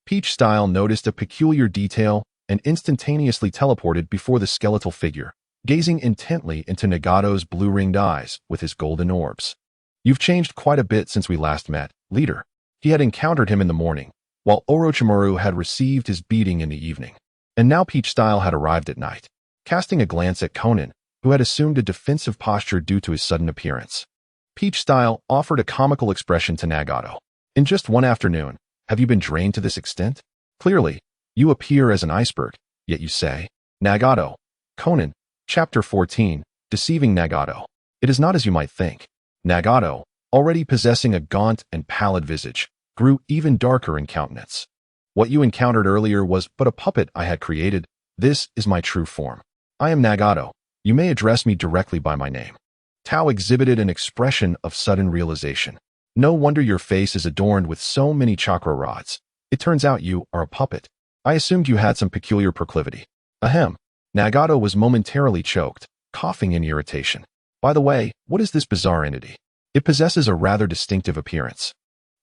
Peach Style noticed a peculiar detail and instantaneously teleported before the skeletal figure, gazing intently into Nagato's blue-ringed eyes with his golden orbs. "You've changed quite a bit since we last met, leader." He had encountered him in the morning, while Orochimaru had received his beating in the evening. And now Peach Style had arrived at night. Casting a glance at Conan, who had assumed a defensive posture due to his sudden appearance, Peach Style offered a comical expression to Nagato. "In just one afternoon, have you been drained to this extent? Clearly, you appear as an iceberg, yet you say..." Nagato. Conan. Chapter 14. Deceiving Nagato. It is not as you might think. Nagato, already possessing a gaunt and pallid visage, grew even darker in countenance. "What you encountered earlier was but a puppet I had created. This is my true form. I am Nagato. You may address me directly by my name." Tao exhibited an expression of sudden realization. "No wonder your face is adorned with so many chakra rods. It turns out you are a puppet. I assumed you had some peculiar proclivity." Ahem. Nagato was momentarily choked, coughing in irritation. "By the way, what is this bizarre entity? It possesses a rather distinctive appearance."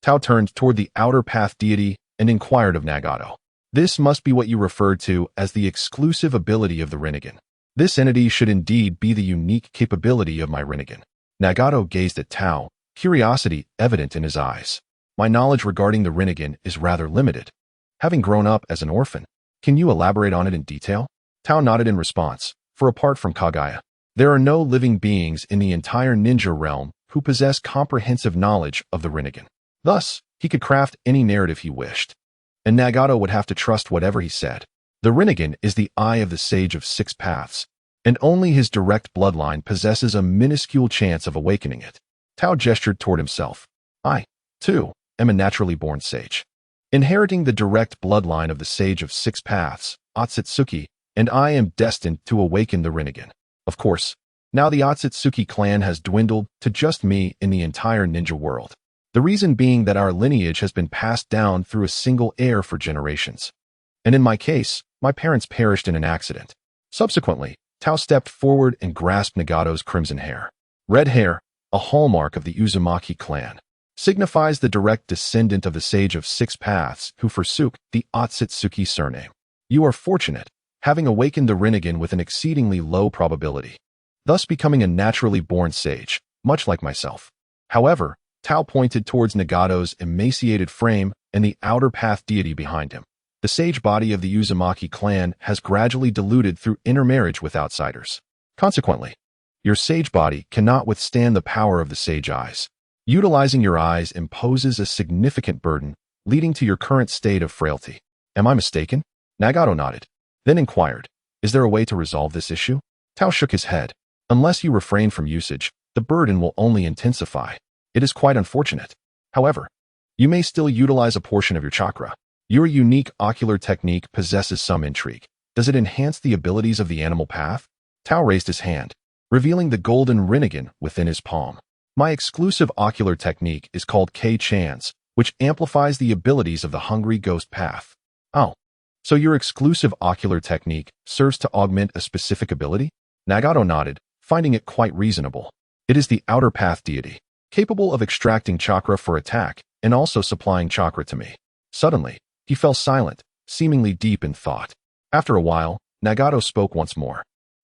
Tao turned toward the outer path deity and inquired of Nagato. "This must be what you referred to as the exclusive ability of the Rinnegan. This entity should indeed be the unique capability of my Rinnegan." Nagato gazed at Tao, curiosity evident in his eyes. "My knowledge regarding the Rinnegan is rather limited. Having grown up as an orphan, can you elaborate on it in detail?" Tao nodded in response, for apart from Kaguya, there are no living beings in the entire ninja realm who possess comprehensive knowledge of the Rinnegan. Thus, he could craft any narrative he wished, and Nagato would have to trust whatever he said. The Rinnegan is the eye of the Sage of Six Paths, and only his direct bloodline possesses a minuscule chance of awakening it. Tao gestured toward himself. "I, too, am a naturally born sage, inheriting the direct bloodline of the Sage of Six Paths, Otsutsuki, and I am destined to awaken the Rinnegan. Of course, now the Otsutsuki clan has dwindled to just me in the entire ninja world. The reason being that our lineage has been passed down through a single heir for generations. And in my case, my parents perished in an accident." Subsequently, Tao stepped forward and grasped Nagato's crimson hair. Red hair, a hallmark of the Uzumaki clan, signifies the direct descendant of the Sage of Six Paths who forsook the Otsutsuki surname. "You are fortunate, having awakened the Rinnegan with an exceedingly low probability, thus becoming a naturally born sage, much like myself." However, Tao pointed towards Nagato's emaciated frame and the outer path deity behind him. "The sage body of the Uzumaki clan has gradually diluted through intermarriage with outsiders. Consequently, your sage body cannot withstand the power of the sage eyes. Utilizing your eyes imposes a significant burden, leading to your current state of frailty. Am I mistaken?" Nagato nodded, then inquired, "Is there a way to resolve this issue?" Tao shook his head. "Unless you refrain from usage, the burden will only intensify. It is quite unfortunate. However, you may still utilize a portion of your chakra. Your unique ocular technique possesses some intrigue. Does it enhance the abilities of the animal path?" Tao raised his hand, revealing the golden Rinnegan within his palm. "My exclusive ocular technique is called K-Chans, which amplifies the abilities of the hungry ghost path." "Oh, so your exclusive ocular technique serves to augment a specific ability?" Nagato nodded, finding it quite reasonable. "It is the outer path deity, capable of extracting chakra for attack and also supplying chakra to me." Suddenly, he fell silent, seemingly deep in thought. After a while, Nagato spoke once more.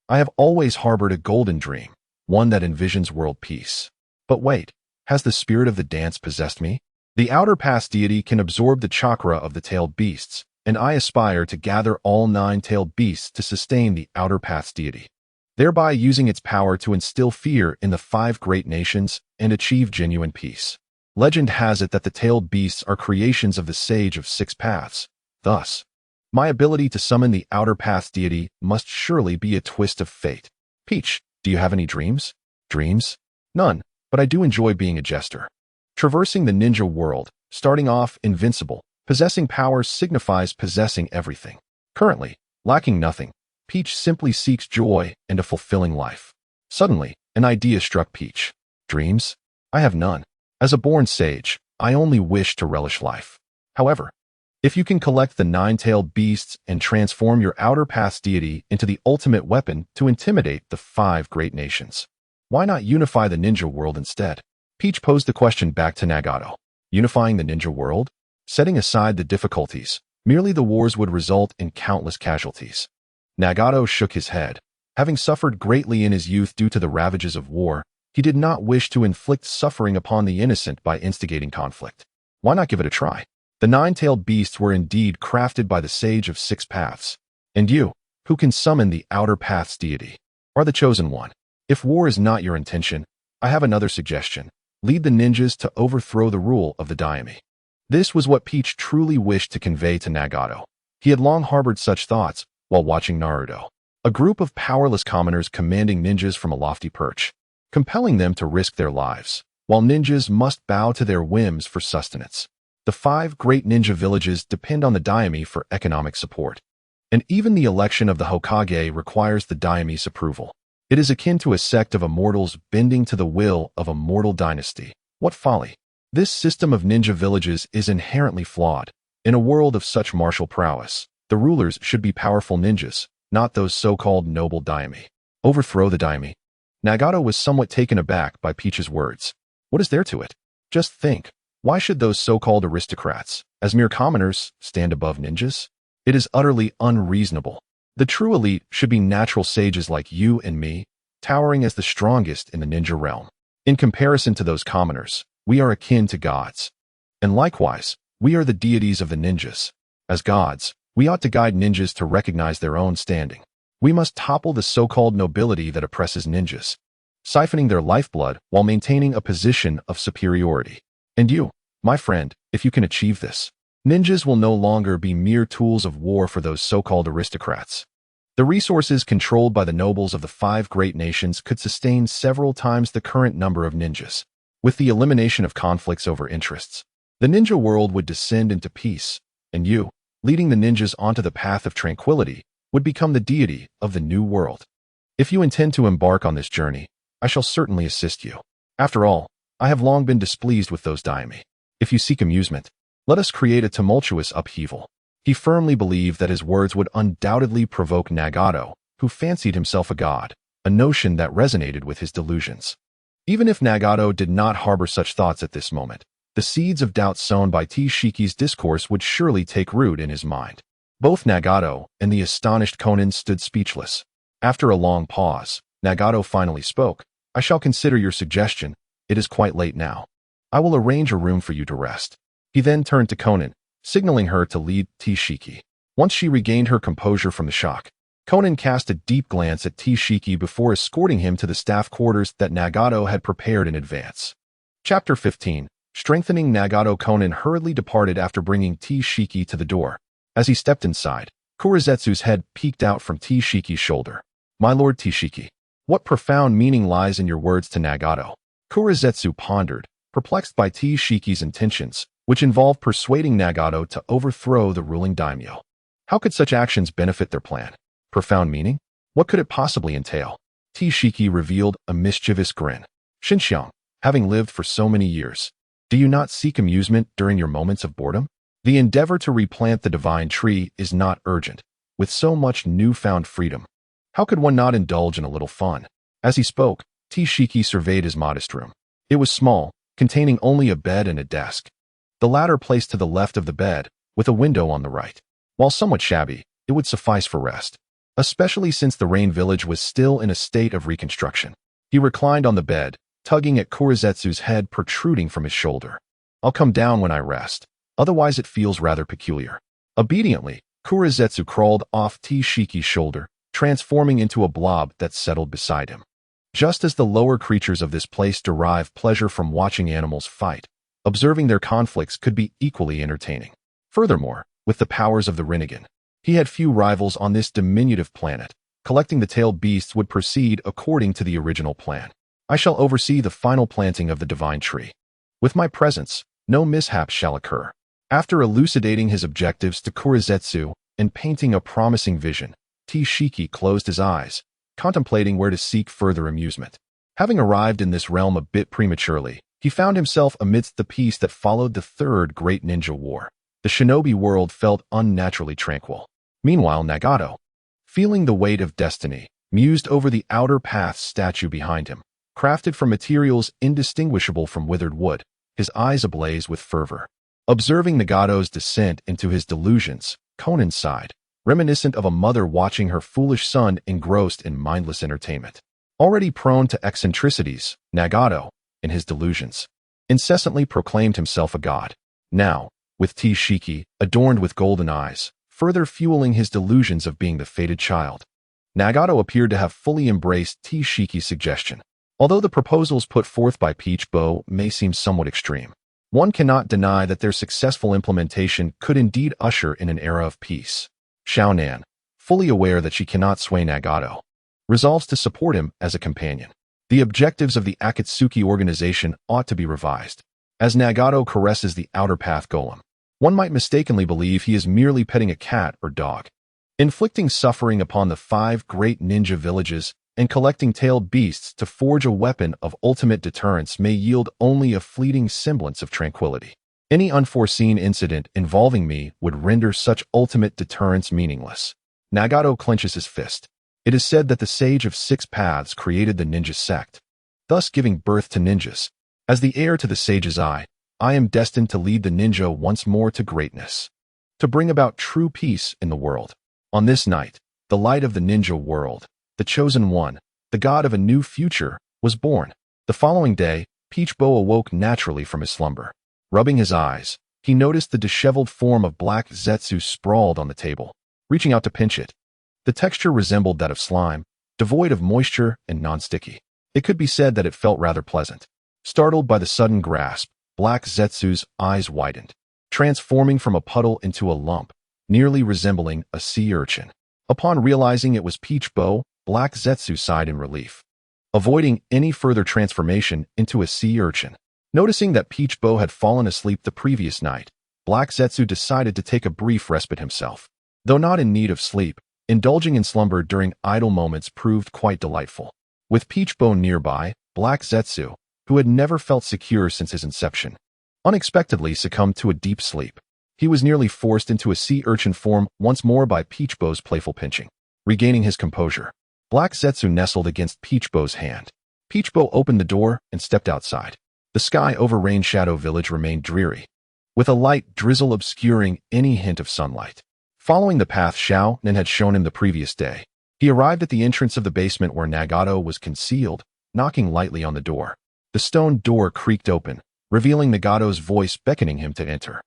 I have always harbored a golden dream, one that envisions world peace. But wait, has the spirit of the dance possessed me? The outer pass deity can absorb the chakra of the tailed beasts, and I aspire to gather all 9 tailed beasts to sustain the outer path's deity, thereby using its power to instill fear in the 5 great nations and achieve genuine peace. Legend has it that the tailed beasts are creations of the Sage of 6 Paths. Thus, my ability to summon the outer path's deity must surely be a twist of fate. Peach, do you have any dreams? Dreams? None, but I do enjoy being a jester. Traversing the ninja world, starting off invincible, possessing powers signifies possessing everything. Currently, lacking nothing, Peach simply seeks joy and a fulfilling life. Suddenly, an idea struck Peach. Dreams? I have none. As a born sage, I only wish to relish life. However, if you can collect the 9-tailed beasts and transform your outer path's deity into the ultimate weapon to intimidate the 5 great nations, why not unify the ninja world instead? Peach posed the question back to Nagato. Unifying the ninja world? Setting aside the difficulties, merely the wars would result in countless casualties. Nagato shook his head. Having suffered greatly in his youth due to the ravages of war, he did not wish to inflict suffering upon the innocent by instigating conflict. Why not give it a try? The 9-tailed beasts were indeed crafted by the Sage of 6 Paths. And you, who can summon the outer path's deity, are the chosen one. If war is not your intention, I have another suggestion. Lead the ninjas to overthrow the rule of the daimyo. This was what Peach truly wished to convey to Nagato. He had long harbored such thoughts while watching Naruto. A group of powerless commoners commanding ninjas from a lofty perch, compelling them to risk their lives, while ninjas must bow to their whims for sustenance. The 5 great ninja villages depend on the daimyo for economic support, and even the election of the Hokage requires the daimyo's approval. It is akin to a sect of immortals bending to the will of a mortal dynasty. What folly! This system of ninja villages is inherently flawed. In a world of such martial prowess, the rulers should be powerful ninjas, not those so-called noble daimyo. Overthrow the daimyo. Nagato was somewhat taken aback by Peach's words. What is there to it? Just think. Why should those so-called aristocrats, as mere commoners, stand above ninjas? It is utterly unreasonable. The true elite should be natural sages like you and me, towering as the strongest in the ninja realm. In comparison to those commoners, we are akin to gods. And likewise, we are the deities of the ninjas. As gods, we ought to guide ninjas to recognize their own standing. We must topple the so-called nobility that oppresses ninjas, siphoning their lifeblood while maintaining a position of superiority. And you, my friend, if you can achieve this, ninjas will no longer be mere tools of war for those so-called aristocrats. The resources controlled by the nobles of the 5 great nations could sustain several times the current number of ninjas. With the elimination of conflicts over interests, the ninja world would descend into peace, and you, leading the ninjas onto the path of tranquility, would become the deity of the new world. If you intend to embark on this journey, I shall certainly assist you. After all, I have long been displeased with those daimyo. If you seek amusement, let us create a tumultuous upheaval. He firmly believed that his words would undoubtedly provoke Nagato, who fancied himself a god, a notion that resonated with his delusions. Even if Nagato did not harbor such thoughts at this moment, the seeds of doubt sown by Tishiki's discourse would surely take root in his mind. Both Nagato and the astonished Konan stood speechless. After a long pause, Nagato finally spoke. I shall consider your suggestion. It is quite late now. I will arrange a room for you to rest. He then turned to Konan, signaling her to lead Tishiki. Once she regained her composure from the shock, Konan cast a deep glance at Tishiki before escorting him to the staff quarters that Nagato had prepared in advance. Chapter 15. Strengthening Nagato. Konan hurriedly departed after bringing Tishiki to the door. As he stepped inside, Kurizetsu's head peeked out from Tishiki's shoulder. My lord Tishiki, what profound meaning lies in your words to Nagato? Kurizetsu pondered, perplexed by Tishiki's intentions, which involved persuading Nagato to overthrow the ruling daimyo. How could such actions benefit their plan? Profound meaning? What could it possibly entail? Tishiki revealed a mischievous grin. Xinxiang, having lived for so many years, do you not seek amusement during your moments of boredom? The endeavor to replant the divine tree is not urgent. With so much newfound freedom, how could one not indulge in a little fun? As he spoke, Tishiki surveyed his modest room. It was small, containing only a bed and a desk, the latter placed to the left of the bed, with a window on the right. While somewhat shabby, it would suffice for rest, especially since the rain village was still in a state of reconstruction. He reclined on the bed, tugging at Kurizetsu's head protruding from his shoulder. I'll come down when I rest, otherwise it feels rather peculiar. Obediently, Kurizetsu crawled off Tishiki's shoulder, transforming into a blob that settled beside him. Just as the lower creatures of this place derive pleasure from watching animals fight, observing their conflicts could be equally entertaining. Furthermore, with the powers of the Rinnegan, he had few rivals on this diminutive planet. Collecting the tailed beasts would proceed according to the original plan. I shall oversee the final planting of the divine tree. With my presence, no mishaps shall occur. After elucidating his objectives to Kurizetsu and painting a promising vision, Tishiki closed his eyes, contemplating where to seek further amusement. Having arrived in this realm a bit prematurely, he found himself amidst the peace that followed the Third Great Ninja War. The shinobi world felt unnaturally tranquil. Meanwhile, Nagato, feeling the weight of destiny, mused over the outer path statue behind him, crafted from materials indistinguishable from withered wood, his eyes ablaze with fervor. Observing Nagato's descent into his delusions, Conan sighed, reminiscent of a mother watching her foolish son engrossed in mindless entertainment. Already prone to eccentricities, Nagato, in his delusions, incessantly proclaimed himself a god. Now, with Tishiki, adorned with golden eyes, further fueling his delusions of being the fated child, Nagato appeared to have fully embraced Tishiki's suggestion. Although the proposals put forth by Peach Bow may seem somewhat extreme, one cannot deny that their successful implementation could indeed usher in an era of peace. Xiao Nan, fully aware that she cannot sway Nagato, resolves to support him as a companion. The objectives of the Akatsuki organization ought to be revised. As Nagato caresses the outer path golem, one might mistakenly believe he is merely petting a cat or dog. Inflicting suffering upon the 5 great ninja villages and collecting tailed beasts to forge a weapon of ultimate deterrence may yield only a fleeting semblance of tranquility. Any unforeseen incident involving me would render such ultimate deterrence meaningless. Nagato clenches his fist. It is said that the Sage of 6 Paths created the ninja sect, thus giving birth to ninjas. As the heir to the Sage's Eye, I am destined to lead the ninja once more to greatness, to bring about true peace in the world. On this night, the light of the ninja world, the chosen one, the god of a new future, was born. The following day, Peach Bow awoke naturally from his slumber. Rubbing his eyes, he noticed the disheveled form of Black Zetsu sprawled on the table. Reaching out to pinch it, the texture resembled that of slime, devoid of moisture and non-sticky. It could be said that it felt rather pleasant. Startled by the sudden grasp, Black Zetsu's eyes widened, transforming from a puddle into a lump, nearly resembling a sea urchin. Upon realizing it was Peach Bow, Black Zetsu sighed in relief, avoiding any further transformation into a sea urchin. Noticing that Peach Bow had fallen asleep the previous night, Black Zetsu decided to take a brief respite himself. Though not in need of sleep, indulging in slumber during idle moments proved quite delightful. With Peach Bow nearby, Black Zetsu, who had never felt secure since his inception, unexpectedly succumbed to a deep sleep. He was nearly forced into a sea urchin form once more by Peach Bow's playful pinching. Regaining his composure, Black Zetsu nestled against Peach Bow's hand. Peach Bow opened the door and stepped outside. The sky over Rain Shadow Village remained dreary, with a light drizzle obscuring any hint of sunlight. Following the path Xiao Nan had shown him the previous day, he arrived at the entrance of the basement where Nagato was concealed, knocking lightly on the door. The stone door creaked open, revealing Nagato's voice beckoning him to enter.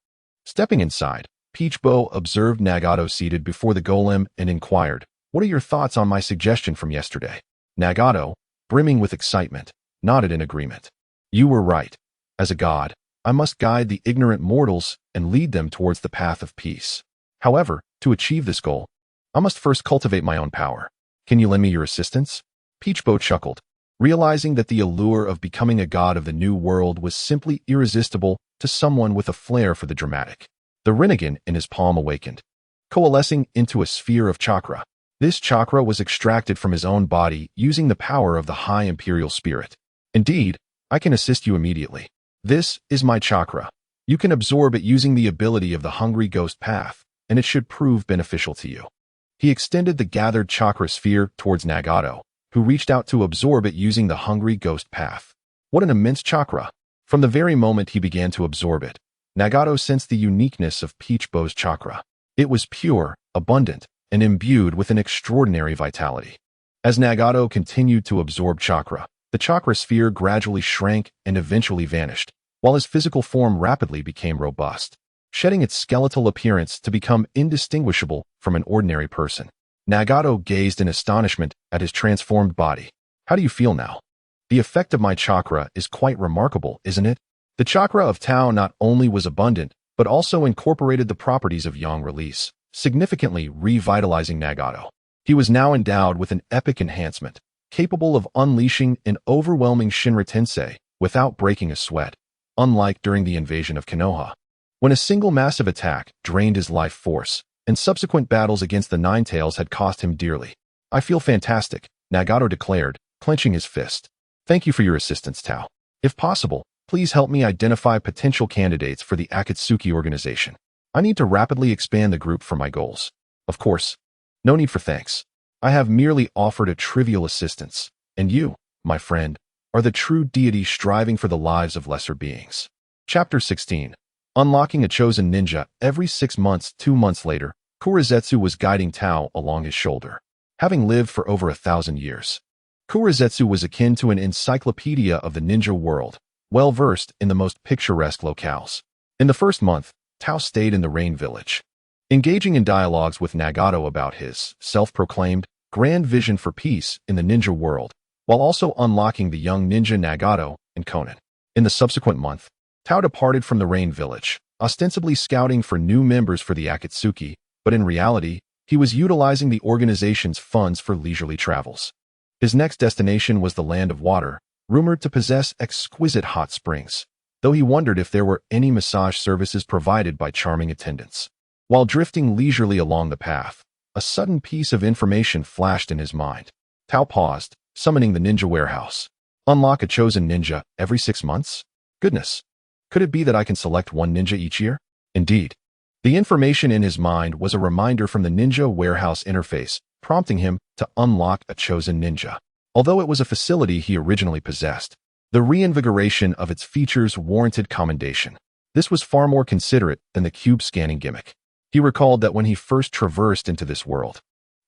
Stepping inside, Peach Bow observed Nagato seated before the golem and inquired, "What are your thoughts on my suggestion from yesterday?" Nagato, brimming with excitement, nodded in agreement. "You were right. As a god, I must guide the ignorant mortals and lead them towards the path of peace. However, to achieve this goal, I must first cultivate my own power. Can you lend me your assistance?" Peach Bow chuckled, realizing that the allure of becoming a god of the new world was simply irresistible to someone with a flair for the dramatic. The Rinnegan in his palm awakened, coalescing into a sphere of chakra. This chakra was extracted from his own body using the power of the High Imperial Spirit. "Indeed, I can assist you immediately. This is my chakra. You can absorb it using the ability of the Hungry Ghost Path, and it should prove beneficial to you." He extended the gathered chakra sphere towards Nagato, who reached out to absorb it using the Hungry Ghost Path. What an immense chakra! From the very moment he began to absorb it, Nagato sensed the uniqueness of Peach Bow's chakra. It was pure, abundant, and imbued with an extraordinary vitality. As Nagato continued to absorb chakra, the chakra sphere gradually shrank and eventually vanished, while his physical form rapidly became robust, shedding its skeletal appearance to become indistinguishable from an ordinary person. Nagato gazed in astonishment at his transformed body. How do you feel now? The effect of my chakra is quite remarkable, isn't it? The chakra of Tao not only was abundant, but also incorporated the properties of yang release, significantly revitalizing Nagato. He was now endowed with an epic enhancement, capable of unleashing an overwhelming Shinra Tensei without breaking a sweat, unlike during the invasion of Konoha, when a single massive attack drained his life force, and subsequent battles against the Nine Tails had cost him dearly. I feel fantastic, Nagato declared, clenching his fist. Thank you for your assistance, Tao. If possible, please help me identify potential candidates for the Akatsuki organization. I need to rapidly expand the group for my goals. Of course. No need for thanks. I have merely offered a trivial assistance, and you, my friend, are the true deity striving for the lives of lesser beings. Chapter 16. Unlocking a chosen ninja. Every 6 months, 2 months later, Kurizetsu was guiding Tao along his shoulder. Having lived for over 1,000 years, Kurizetsu was akin to an encyclopedia of the ninja world, well-versed in the most picturesque locales. In the first month, Tao stayed in the Rain Village, engaging in dialogues with Nagato about his self-proclaimed grand vision for peace in the ninja world, while also unlocking the young ninja Nagato and Conan. In the subsequent month, Tao departed from the Rain Village, ostensibly scouting for new members for the Akatsuki, but in reality, he was utilizing the organization's funds for leisurely travels. His next destination was the Land of Water, rumored to possess exquisite hot springs, though he wondered if there were any massage services provided by charming attendants. While drifting leisurely along the path, a sudden piece of information flashed in his mind. Tao paused, summoning the ninja warehouse. Unlock a chosen ninja every 6 months? Goodness. Could it be that I can select one ninja each year? Indeed. The information in his mind was a reminder from the ninja warehouse interface, prompting him to unlock a chosen ninja. Although it was a facility he originally possessed, the reinvigoration of its features warranted commendation. This was far more considerate than the cube scanning gimmick. He recalled that when he first traversed into this world,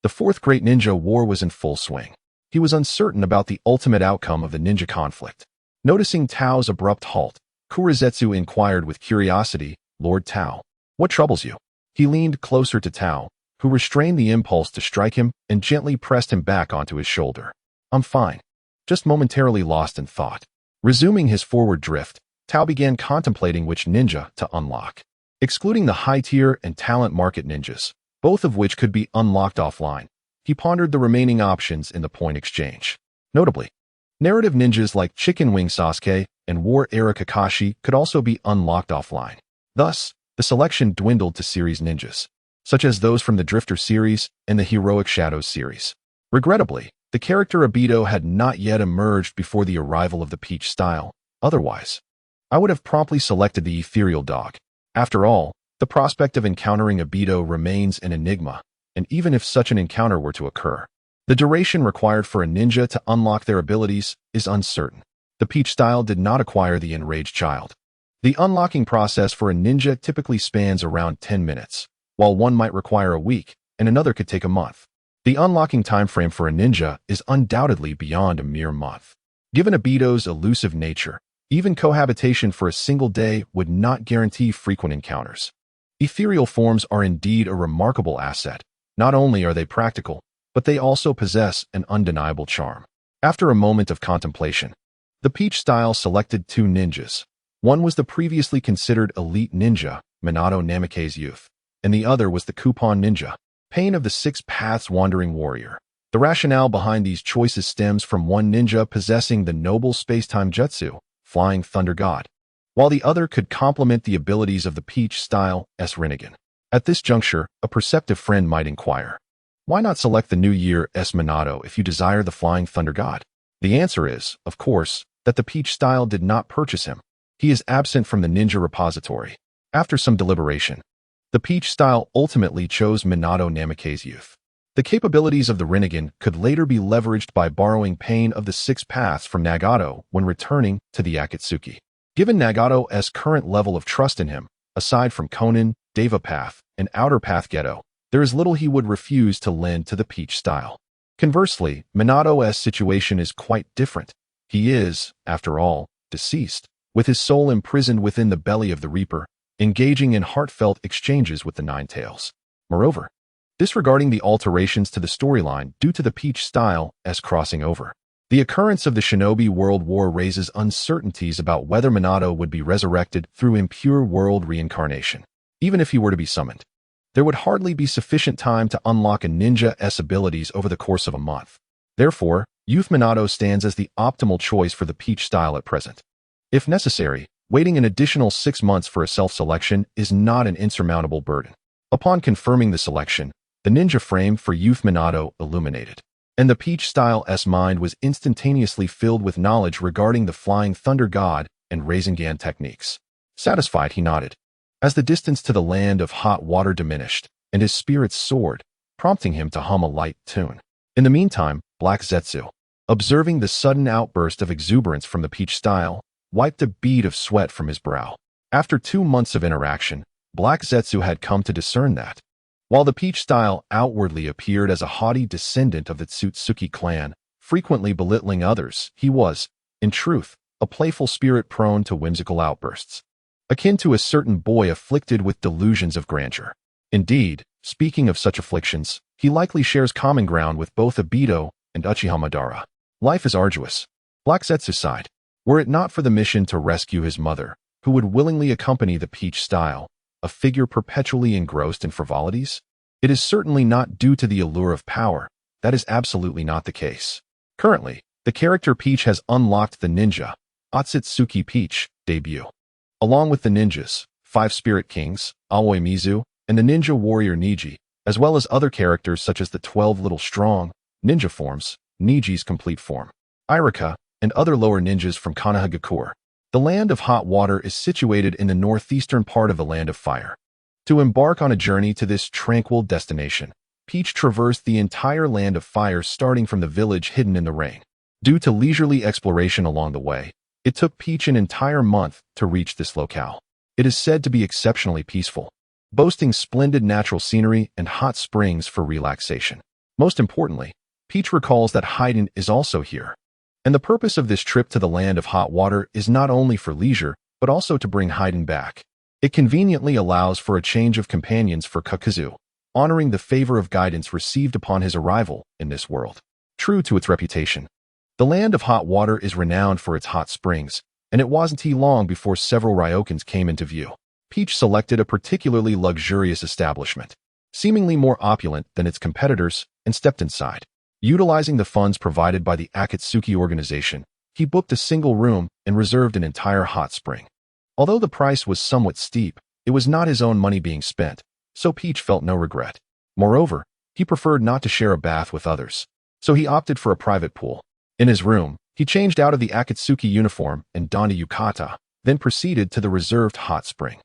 the Fourth Great Ninja War was in full swing. He was uncertain about the ultimate outcome of the ninja conflict. Noticing Tao's abrupt halt, Kurizetsu inquired with curiosity, Lord Tao, what troubles you? He leaned closer to Tao, who restrained the impulse to strike him and gently pressed him back onto his shoulder. I'm fine. Just momentarily lost in thought. Resuming his forward drift, Tao began contemplating which ninja to unlock. Excluding the high-tier and talent market ninjas, both of which could be unlocked offline, he pondered the remaining options in the point exchange. Notably, narrative ninjas like Chicken Wing Sasuke and War Era Kakashi could also be unlocked offline. Thus, the selection dwindled to series ninjas, such as those from the Drifter series and the Heroic Shadows series. Regrettably, the character Obito had not yet emerged before the arrival of the Peach style. Otherwise, I would have promptly selected the Ethereal Dog. After all, the prospect of encountering Obito remains an enigma, and even if such an encounter were to occur, the duration required for a ninja to unlock their abilities is uncertain. The Peach style did not acquire the Enraged Child. The unlocking process for a ninja typically spans around 10 minutes, while one might require a week, and another could take a month. The unlocking timeframe for a ninja is undoubtedly beyond a mere month. Given Obito's elusive nature, even cohabitation for a single day would not guarantee frequent encounters. Ethereal forms are indeed a remarkable asset. Not only are they practical, but they also possess an undeniable charm. After a moment of contemplation, the Peach style selected 2 ninjas. One was the previously considered elite ninja, Minato Namake's youth, and the other was the coupon ninja, Pain of the Six Paths Wandering Warrior. The rationale behind these choices stems from one ninja possessing the noble space-time jutsu, Flying Thunder God, while the other could complement the abilities of the Peach style, S. Rinnegan. At this juncture, a perceptive friend might inquire, why not select the New Year S. Minato if you desire the Flying Thunder God? The answer is, of course, that the Peach style did not purchase him. He is absent from the ninja repository. After some deliberation, the Peach style ultimately chose Minato Namake's youth. The capabilities of the Rinnegan could later be leveraged by borrowing Pain of the Six Paths from Nagato when returning to the Akatsuki. Given Nagato's current level of trust in him, Aside from Konin, Deva Path, and Outer Path Ghetto, there is little he would refuse to lend to the Peach style. Conversely, Minato's situation is quite different. He is, after all, deceased, with his soul imprisoned within the belly of the Reaper, engaging in heartfelt exchanges with the Nine Tails. Moreover, disregarding the alterations to the storyline due to the Peach style as crossing over, the occurrence of the Shinobi World War raises uncertainties about whether Minato would be resurrected through impure world reincarnation. Even if he were to be summoned, there would hardly be sufficient time to unlock a ninja's abilities over the course of a month. Therefore, Youth Minato stands as the optimal choice for the Peach style at present. If necessary, waiting an additional 6 months for a self-selection is not an insurmountable burden. Upon confirming the selection, the ninja frame for Youth Minato illuminated, and the Peach style's mind was instantaneously filled with knowledge regarding the Flying Thunder God and Rasengan techniques. Satisfied, he nodded, as the distance to the land of hot water diminished, and his spirits soared, prompting him to hum a light tune. In the meantime, Black Zetsu, observing the sudden outburst of exuberance from the Peach style, wiped a bead of sweat from his brow. After 2 months of interaction, Black Zetsu had come to discern that, while the Peach style outwardly appeared as a haughty descendant of the Otsutsuki clan, frequently belittling others, he was, in truth, a playful spirit prone to whimsical outbursts, akin to a certain boy afflicted with delusions of grandeur. Indeed, speaking of such afflictions, he likely shares common ground with both Obito and Uchiha Madara. Life is arduous, Black Zetsu sighed. Were it not for the mission to rescue his mother, who would willingly accompany the Peach style, a figure perpetually engrossed in frivolities? It is certainly not due to the allure of power. That is absolutely not the case. Currently, the character Peach has unlocked the ninja, Otsutsuki Peach, debut. Along with the ninjas, 5 Spirit Kings, Aoi Mizu, and the ninja warrior Niji, as well as other characters such as the 12 Little Strong ninja forms, Niji's complete form, Irika, and other lower ninjas from Konohagakure. The Land of Hot Water is situated in the northeastern part of the Land of Fire. To embark on a journey to this tranquil destination, Peach traversed the entire Land of Fire starting from the village hidden in the rain. Due to leisurely exploration along the way, it took Peach an entire month to reach this locale. It is said to be exceptionally peaceful, boasting splendid natural scenery and hot springs for relaxation. Most importantly, Peach recalls that Haiden is also here. And the purpose of this trip to the Land of Hot Water is not only for leisure, but also to bring Haiden back. It conveniently allows for a change of companions for Kakuzu, honoring the favor of guidance received upon his arrival in this world. True to its reputation, the Land of Hot Water is renowned for its hot springs, and it wasn't long before several Ryokans came into view. Peach selected a particularly luxurious establishment, seemingly more opulent than its competitors, and stepped inside. Utilizing the funds provided by the Akatsuki organization, he booked a single room and reserved an entire hot spring. Although the price was somewhat steep, it was not his own money being spent, so Peach felt no regret. Moreover, he preferred not to share a bath with others, so he opted for a private pool. In his room, he changed out of the Akatsuki uniform and donned a yukata, then proceeded to the reserved hot spring.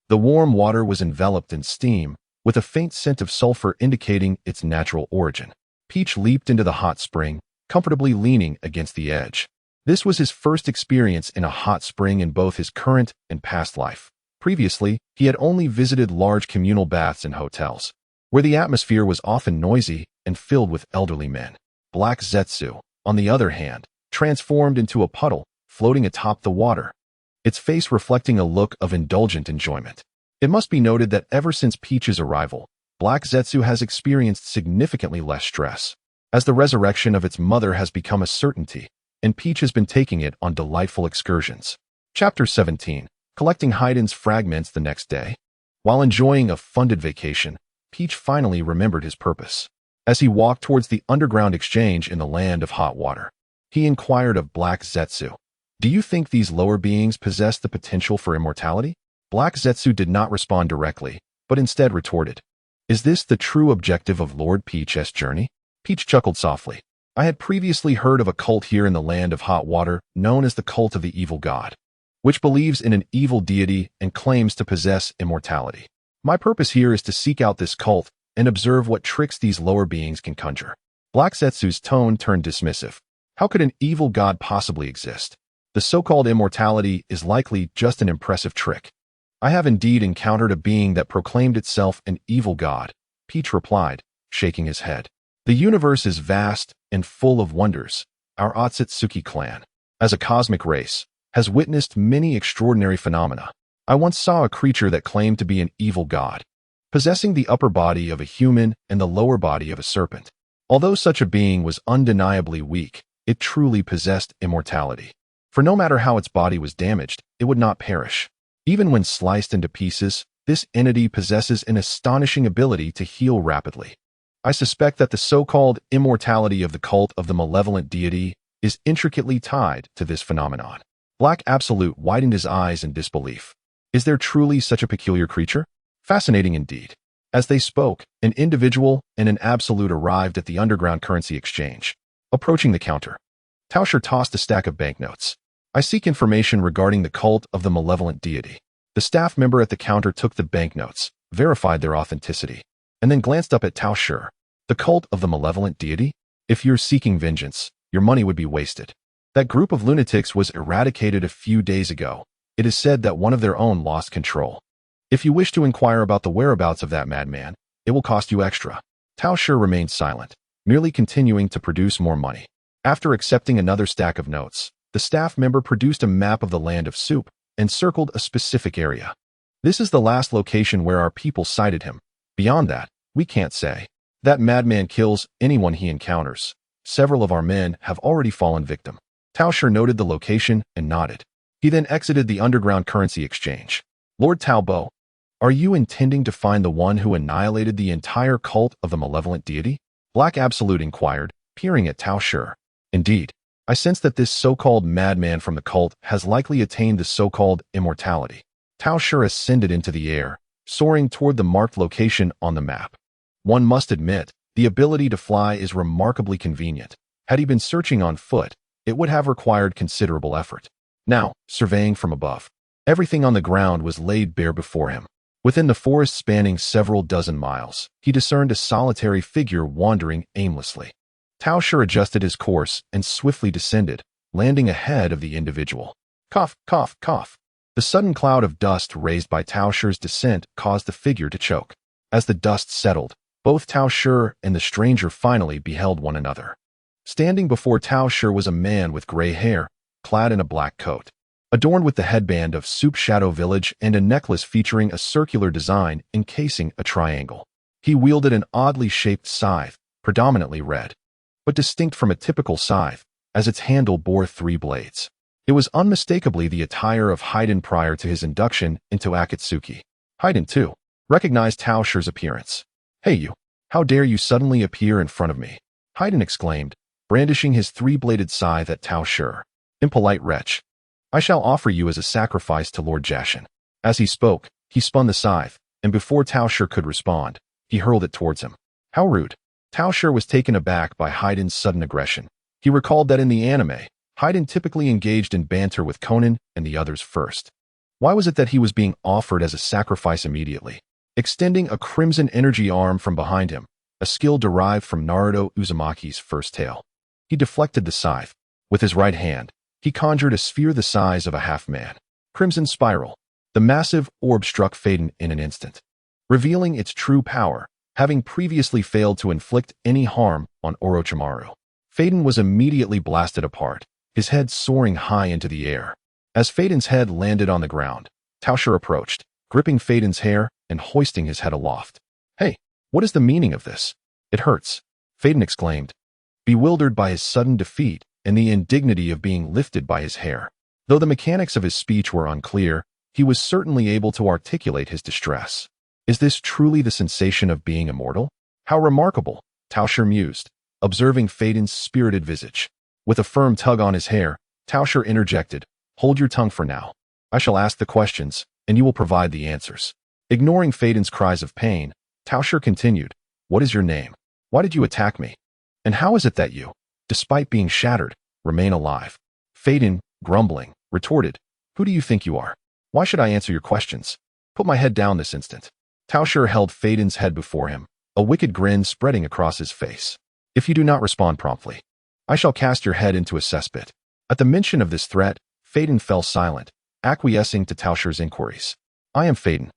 The warm water was enveloped in steam, with a faint scent of sulfur indicating its natural origin. Peach leaped into the hot spring, comfortably leaning against the edge. This was his first experience in a hot spring in both his current and past life. Previously, he had only visited large communal baths in hotels, where the atmosphere was often noisy and filled with elderly men. Black Zetsu, on the other hand, transformed into a puddle, floating atop the water, its face reflecting a look of indulgent enjoyment. It must be noted that ever since Peach's arrival, Black Zetsu has experienced significantly less stress, as the resurrection of its mother has become a certainty, and Peach has been taking it on delightful excursions. Chapter 17. Collecting Haiden's fragments the next day. While enjoying a funded vacation, Peach finally remembered his purpose. As he walked towards the underground exchange in the Land of Hot Water, he inquired of Black Zetsu, "Do you think these lower beings possess the potential for immortality?" Black Zetsu did not respond directly, but instead retorted, "Is this the true objective of Lord Peach's journey?" Peach chuckled softly. "I had previously heard of a cult here in the Land of Hot Water known as the Cult of the Evil God, which believes in an evil deity and claims to possess immortality. My purpose here is to seek out this cult and observe what tricks these lower beings can conjure." Black Zetsu's tone turned dismissive. How could an evil god possibly exist? The so-called immortality is likely just an impressive trick. I have indeed encountered a being that proclaimed itself an evil god, Peach replied, shaking his head. The universe is vast and full of wonders. Our Otsutsuki clan, as a cosmic race, has witnessed many extraordinary phenomena. I once saw a creature that claimed to be an evil god, possessing the upper body of a human and the lower body of a serpent. Although such a being was undeniably weak, it truly possessed immortality. For no matter how its body was damaged, it would not perish. Even when sliced into pieces, this entity possesses an astonishing ability to heal rapidly. I suspect that the so-called immortality of the cult of the malevolent deity is intricately tied to this phenomenon. Black Absolute widened his eyes in disbelief. Is there truly such a peculiar creature? Fascinating indeed. As they spoke, an individual and an absolute arrived at the underground currency exchange. Approaching the counter, Tao Shi tossed a stack of banknotes. I seek information regarding the cult of the malevolent deity. The staff member at the counter took the banknotes, verified their authenticity, and then glanced up at Tao Shi. The cult of the malevolent deity? If you're seeking vengeance, your money would be wasted. That group of lunatics was eradicated a few days ago. It is said that one of their own lost control. If you wish to inquire about the whereabouts of that madman, it will cost you extra. Tao Shi remained silent, merely continuing to produce more money. After accepting another stack of notes, the staff member produced a map of the land of soup and circled a specific area. This is the last location where our people sighted him. Beyond that, we can't say. That madman kills anyone he encounters. Several of our men have already fallen victim. Tao Shi noted the location and nodded. He then exited the underground currency exchange. Lord Taobo, are you intending to find the one who annihilated the entire cult of the malevolent deity? Black Absolute inquired, peering at Tao Shi. Indeed, I sense that this so-called madman from the cult has likely attained the so-called immortality. Tao Shi ascended into the air, soaring toward the marked location on the map. One must admit, the ability to fly is remarkably convenient. Had he been searching on foot, it would have required considerable effort. Now, surveying from above, everything on the ground was laid bare before him. Within the forest spanning several dozen miles, he discerned a solitary figure wandering aimlessly. Tao Shi adjusted his course and swiftly descended, landing ahead of the individual. Cough, cough, cough. The sudden cloud of dust raised by Tao Shi's descent caused the figure to choke. As the dust settled, both Tao Shi and the stranger finally beheld one another. Standing before Tao Shi was a man with gray hair, clad in a black coat, adorned with the headband of Soup Shadow Village and a necklace featuring a circular design encasing a triangle. He wielded an oddly shaped scythe, predominantly red, but distinct from a typical scythe, as its handle bore 3 blades. It was unmistakably the attire of Haiden prior to his induction into Akatsuki. Haiden, too, recognized Tao Shi's appearance. Hey you, how dare you suddenly appear in front of me? Haiden exclaimed, brandishing his 3-bladed scythe at Tao Shi. Impolite wretch. I shall offer you as a sacrifice to Lord Jashin. As he spoke, he spun the scythe, and before Tao Shi could respond, he hurled it towards him. How rude. Tao Shi was taken aback by Haiden's sudden aggression. He recalled that in the anime, Haiden typically engaged in banter with Conan and the others first. Why was it that he was being offered as a sacrifice immediately? Extending a crimson energy arm from behind him, a skill derived from Naruto Uzumaki's first tale. He deflected the scythe. With his right hand, he conjured a sphere the size of a half-man. Crimson Spiral. The massive orb struck Faden in an instant, revealing its true power, having previously failed to inflict any harm on Orochimaru. Faden was immediately blasted apart, his head soaring high into the air. As Faden's head landed on the ground, Tao Shi approached, gripping Faden's hair and hoisting his head aloft. Hey, what is the meaning of this? It hurts, Faden exclaimed, bewildered by his sudden defeat and the indignity of being lifted by his hair. Though the mechanics of his speech were unclear, he was certainly able to articulate his distress. Is this truly the sensation of being immortal? How remarkable, Tao Shi mused, observing Faden's spirited visage. With a firm tug on his hair, Tao Shi interjected, hold your tongue for now. I shall ask the questions, and you will provide the answers. Ignoring Faden's cries of pain, Tao Shi continued, what is your name? Why did you attack me? And how is it that you, despite being shattered, remain alive? Faden, grumbling, retorted, who do you think you are? Why should I answer your questions? Put my head down this instant. Tao Shi held Faden's head before him, a wicked grin spreading across his face. If you do not respond promptly, I shall cast your head into a cesspit. At the mention of this threat, Faden fell silent, acquiescing to Tao Shi's inquiries. I am Phaeton.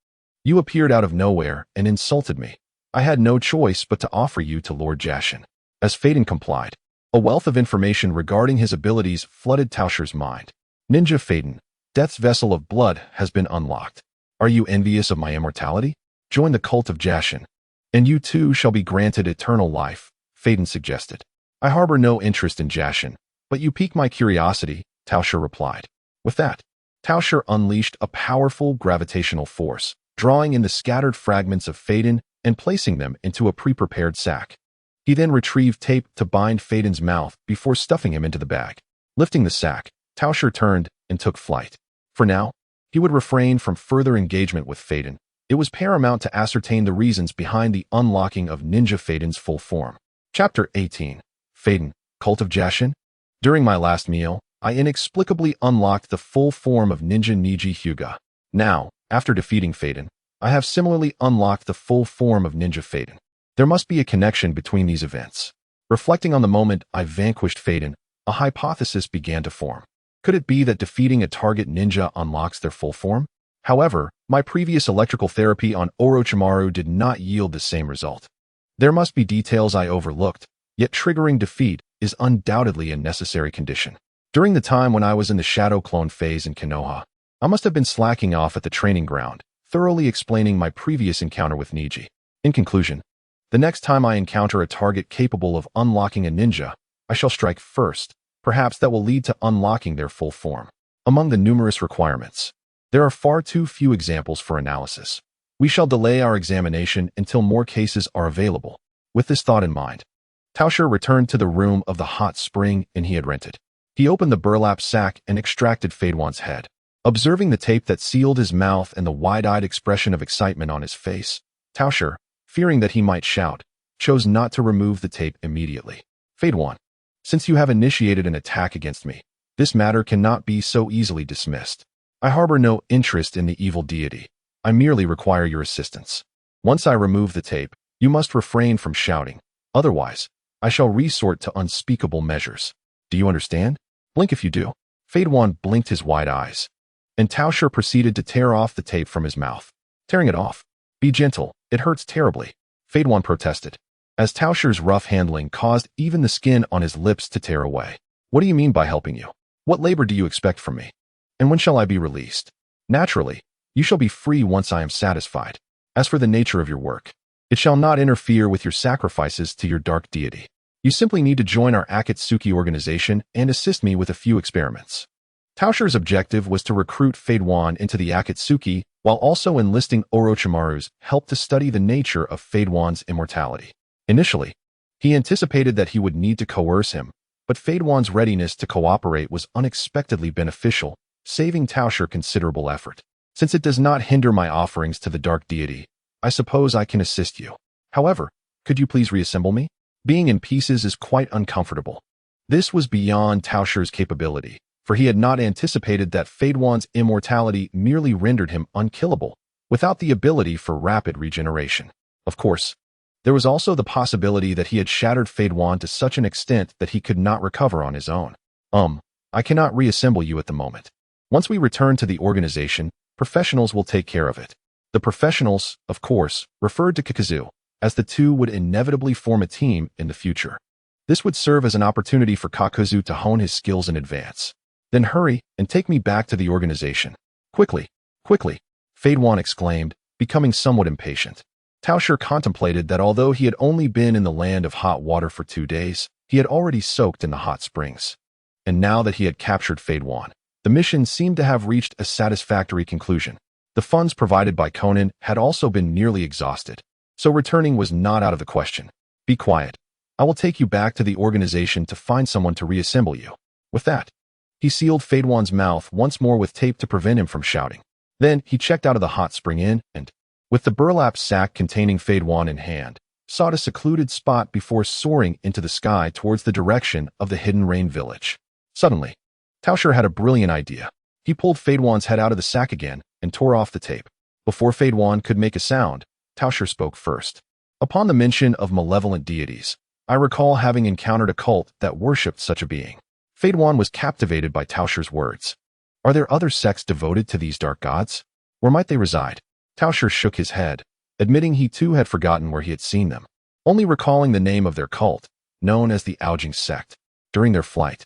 You appeared out of nowhere and insulted me. I had no choice but to offer you to Lord Jashin. As Phaeton complied, a wealth of information regarding his abilities flooded Tao Shi's mind. Ninja Phaeton, Death's vessel of blood has been unlocked. Are you envious of my immortality? Join the cult of Jashin, and you too shall be granted eternal life, Phaeton suggested. I harbor no interest in Jashin, but you pique my curiosity, Tao Shi replied. With that, Tao Shi unleashed a powerful gravitational force, drawing in the scattered fragments of Phaeton and placing them into a pre-prepared sack. He then retrieved tape to bind Phaeton's mouth before stuffing him into the bag. Lifting the sack, Tao Shi turned and took flight. For now, he would refrain from further engagement with Phaeton. It was paramount to ascertain the reasons behind the unlocking of Ninja Phaeton's full form. Chapter 18. Phaeton, Cult of Jashin? During my last meal, I inexplicably unlocked the full form of Ninja Niji Hyuga. Now, after defeating Phaeton, I have similarly unlocked the full form of Ninja Phaeton. There must be a connection between these events. Reflecting on the moment I vanquished Phaeton, a hypothesis began to form. Could it be that defeating a target ninja unlocks their full form? However, my previous electrical therapy on Orochimaru did not yield the same result. There must be details I overlooked, yet triggering defeat is undoubtedly a necessary condition. During the time when I was in the shadow clone phase in Konoha, I must have been slacking off at the training ground, thoroughly explaining my previous encounter with Niji. In conclusion, the next time I encounter a target capable of unlocking a ninja, I shall strike first. Perhaps that will lead to unlocking their full form. Among the numerous requirements, there are far too few examples for analysis. We shall delay our examination until more cases are available. With this thought in mind, Tao Shi returned to the room of the hot spring inn he had rented. He opened the burlap sack and extracted Phaedwan's head. Observing the tape that sealed his mouth and the wide-eyed expression of excitement on his face, Tao Shi, fearing that he might shout, chose not to remove the tape immediately. Phaedwan, since you have initiated an attack against me, this matter cannot be so easily dismissed. I harbor no interest in the evil deity. I merely require your assistance. Once I remove the tape, you must refrain from shouting. Otherwise, I shall resort to unspeakable measures. Do you understand? Blink if you do. Phaedwan blinked his wide eyes, and Tao Shi proceeded to tear off the tape from his mouth. Tearing it off. Be gentle, it hurts terribly, Phaedwan protested, as Tao Shi's rough handling caused even the skin on his lips to tear away. What do you mean by helping you? What labor do you expect from me? And when shall I be released? Naturally, you shall be free once I am satisfied. As for the nature of your work, it shall not interfere with your sacrifices to your dark deity. You simply need to join our Akatsuki organization and assist me with a few experiments. Tao Shi's objective was to recruit Phaedwan into the Akatsuki while also enlisting Orochimaru's help to study the nature of Phaedwan's immortality. Initially, he anticipated that he would need to coerce him, but Phaedwan's readiness to cooperate was unexpectedly beneficial, saving Tao Shi considerable effort. Since it does not hinder my offerings to the dark deity, I suppose I can assist you. However, could you please reassemble me? Being in pieces is quite uncomfortable. This was beyond Tao Shi's capability, for he had not anticipated that Phaedwan's immortality merely rendered him unkillable, without the ability for rapid regeneration. Of course, there was also the possibility that he had shattered Phaedwan to such an extent that he could not recover on his own. I cannot reassemble you at the moment. Once we return to the organization, professionals will take care of it. The professionals, of course, referred to Kakazu, as the two would inevitably form a team in the future. This would serve as an opportunity for Kakazu to hone his skills in advance. Then hurry and take me back to the organization. Quickly, quickly, Phaedwan exclaimed, becoming somewhat impatient. Tao Shi contemplated that although he had only been in the land of hot water for 2 days, he had already soaked in the hot springs. And now that he had captured Phaedwan, the mission seemed to have reached a satisfactory conclusion. The funds provided by Conan had also been nearly exhausted, so returning was not out of the question. Be quiet. I will take you back to the organization to find someone to reassemble you. With that, he sealed Phaedwan's mouth once more with tape to prevent him from shouting. Then he checked out of the hot spring inn and, with the burlap sack containing Phaedwan in hand, sought a secluded spot before soaring into the sky towards the direction of the hidden rain village. Suddenly, Tao Shi had a brilliant idea. He pulled Phaedwan's head out of the sack again and tore off the tape. Before Phaedwan could make a sound, Tao Shi spoke first. Upon the mention of malevolent deities, I recall having encountered a cult that worshipped such a being. Phaedwan was captivated by Tao Shi's words. Are there other sects devoted to these dark gods? Where might they reside? Tao Shi shook his head, admitting he too had forgotten where he had seen them, only recalling the name of their cult, known as the Xiao Gang sect. During their flight,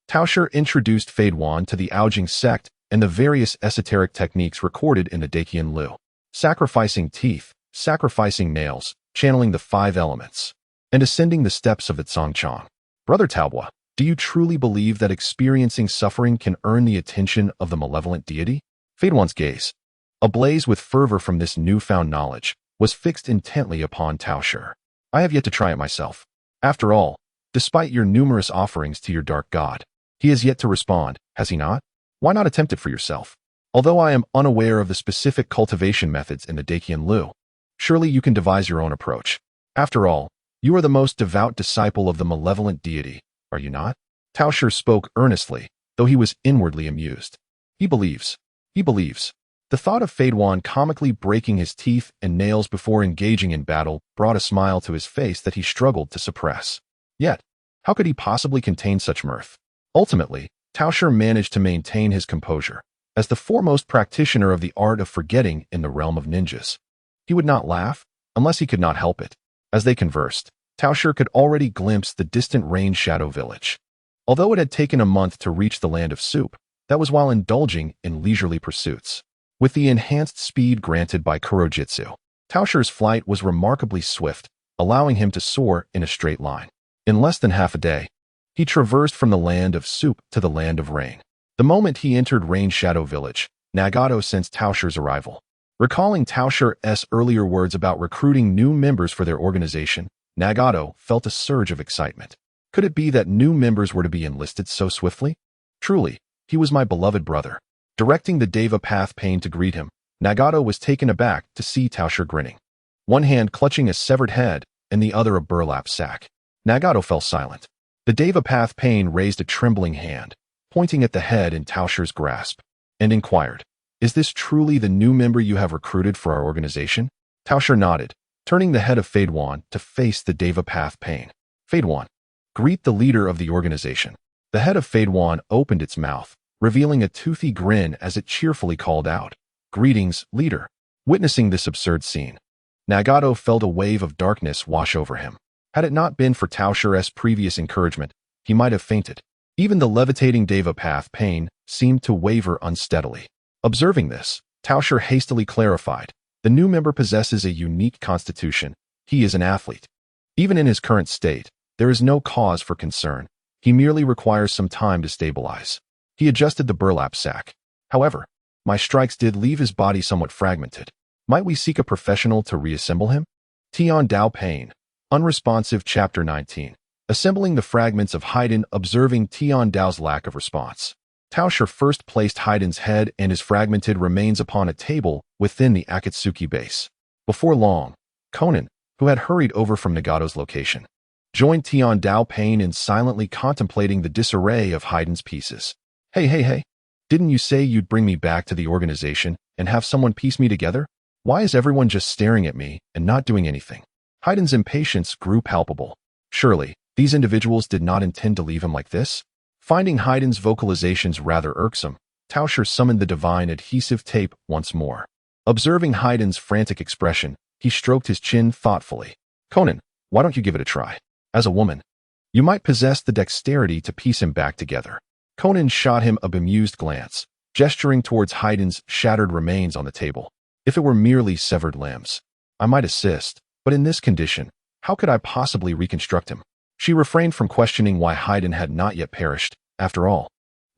Tao Shi introduced Fade Wan to the Xiao Gang sect and the various esoteric techniques recorded in the Dakian Lu. Sacrificing teeth, sacrificing nails, channeling the 5 elements, and ascending the steps of the Tsongchang. Brother Taobua, do you truly believe that experiencing suffering can earn the attention of the malevolent deity? Fade Wan's gaze, ablaze with fervor from this newfound knowledge, was fixed intently upon Tao Shi. I have yet to try it myself. After all, despite your numerous offerings to your dark god, he has yet to respond, has he not? Why not attempt it for yourself? Although I am unaware of the specific cultivation methods in the Dakian Lu, surely you can devise your own approach. After all, you are the most devout disciple of the malevolent deity, are you not? Tao Shi spoke earnestly, though he was inwardly amused. He believes. He believes. The thought of Fade Wan comically breaking his teeth and nails before engaging in battle brought a smile to his face that he struggled to suppress. Yet, how could he possibly contain such mirth? Ultimately, Tao Shi managed to maintain his composure. As the foremost practitioner of the art of forgetting in the realm of ninjas, he would not laugh, unless he could not help it. As they conversed, Tao Shi could already glimpse the distant rain shadow village. Although it had taken a month to reach the land of soup, that was while indulging in leisurely pursuits. With the enhanced speed granted by Kurojitsu, Tao Shi's flight was remarkably swift, allowing him to soar in a straight line. In less than half a day, he traversed from the land of soup to the land of rain. The moment he entered Rain Shadow Village, Nagato sensed Tao Shi's arrival. Recalling Tao Shi's earlier words about recruiting new members for their organization, Nagato felt a surge of excitement. Could it be that new members were to be enlisted so swiftly? Truly, he was my beloved brother. Directing the Deva Path Pain to greet him, Nagato was taken aback to see Tao Shi grinning, one hand clutching a severed head and the other a burlap sack. Nagato fell silent. The Deva Path Pain raised a trembling hand, pointing at the head in Tao Shi's grasp, and inquired, "Is this truly the new member you have recruited for our organization?" Tao Shi nodded, turning the head of Fade Wan to face the Deva Path Pain. "Fade Wan, greet the leader of the organization." The head of Fade Wan opened its mouth, revealing a toothy grin as it cheerfully called out, "Greetings, leader." Witnessing this absurd scene, Nagato felt a wave of darkness wash over him. Had it not been for Tao Shi's previous encouragement, he might have fainted. Even the levitating Deva Path Pain seemed to waver unsteadily. Observing this, Tao Shi hastily clarified, "The new member possesses a unique constitution. He is an athlete. Even in his current state, there is no cause for concern. He merely requires some time to stabilize." He adjusted the burlap sack. "However, my strikes did leave his body somewhat fragmented. Might we seek a professional to reassemble him?" Tian Dao Pain, Unresponsive Chapter 19. Assembling the fragments of Haydn, observing Tian Dao's lack of response. Tao Shi first placed Haydn's head and his fragmented remains upon a table within the Akatsuki base. Before long, Conan, who had hurried over from Nagato's location, joined Tian Dao Pain in silently contemplating the disarray of Haydn's pieces. Hey, didn't you say you'd bring me back to the organization and have someone piece me together? Why is everyone just staring at me and not doing anything?" Haydn's impatience grew palpable. Surely, these individuals did not intend to leave him like this? Finding Haydn's vocalizations rather irksome, Tao Shi summoned the divine adhesive tape once more. Observing Haydn's frantic expression, he stroked his chin thoughtfully. "Conan, why don't you give it a try? As a woman, you might possess the dexterity to piece him back together." Conan shot him a bemused glance, gesturing towards Haydn's shattered remains on the table. "If it were merely severed limbs, I might assist, but in this condition, how could I possibly reconstruct him?" She refrained from questioning why Haydn had not yet perished. After all,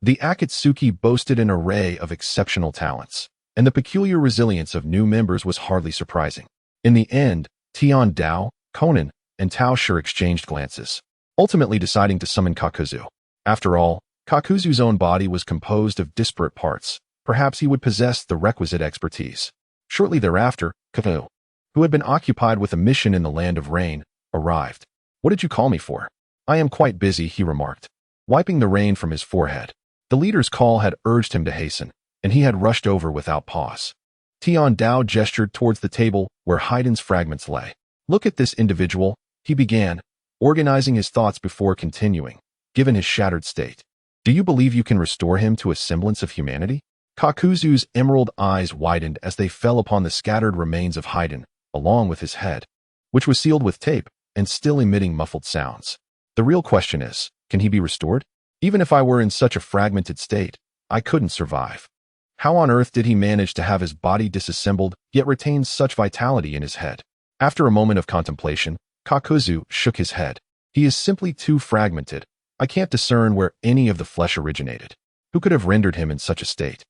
the Akatsuki boasted an array of exceptional talents, and the peculiar resilience of new members was hardly surprising. In the end, Tian Dao, Conan, and Tao Shi exchanged glances, ultimately deciding to summon Kakuzu. After all, Kakuzu's own body was composed of disparate parts. Perhaps he would possess the requisite expertise. Shortly thereafter, Kaku, who had been occupied with a mission in the Land of Rain, arrived. "What did you call me for?" "I am quite busy," he remarked, wiping the rain from his forehead. The leader's call had urged him to hasten, and he had rushed over without pause. Tian Dao gestured towards the table where Haydn's fragments lay. "Look at this individual," he began, organizing his thoughts before continuing, "given his shattered state. Do you believe you can restore him to a semblance of humanity?" Kakuzu's emerald eyes widened as they fell upon the scattered remains of Haiden, along with his head, which was sealed with tape and still emitting muffled sounds. The real question is, can he be restored? Even if I were in such a fragmented state, I couldn't survive. How on earth did he manage to have his body disassembled yet retain such vitality in his head? After a moment of contemplation, Kakuzu shook his head. He is simply too fragmented. I can't discern where any of the flesh originated. Who could have rendered him in such a state?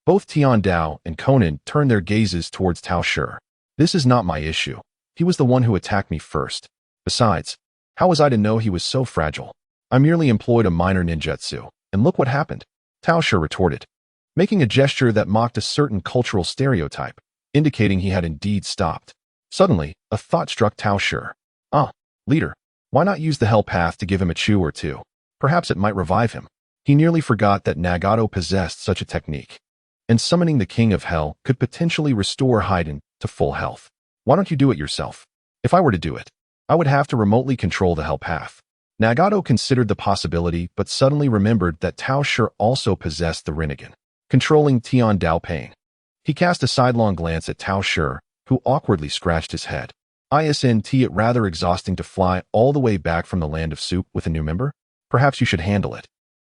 Both Tian Dao and Conan turned their gazes towards Tao Shi. This is not my issue. He was the one who attacked me first. Besides, how was I to know he was so fragile? I merely employed a minor ninjutsu, and look what happened. Tao Shi retorted, making a gesture that mocked a certain cultural stereotype, indicating he had indeed stopped. Suddenly, a thought struck Tao Shi. Leader, why not use the hell path to give him a chew or two? Perhaps it might revive him. He nearly forgot that Nagato possessed such a technique, and summoning the King of Hell could potentially restore Haiden to full health. Why don't you do it yourself? If I were to do it, I would have to remotely control the hell path. Nagato considered the possibility but suddenly remembered that Tao Shi also possessed the Rinnegan, controlling Tian Dao Pain. He cast a sidelong glance at Tao Shi, who awkwardly scratched his head. Isn't it rather exhausting to fly all the way back from the land of soup with a new member? Perhaps you should handle it.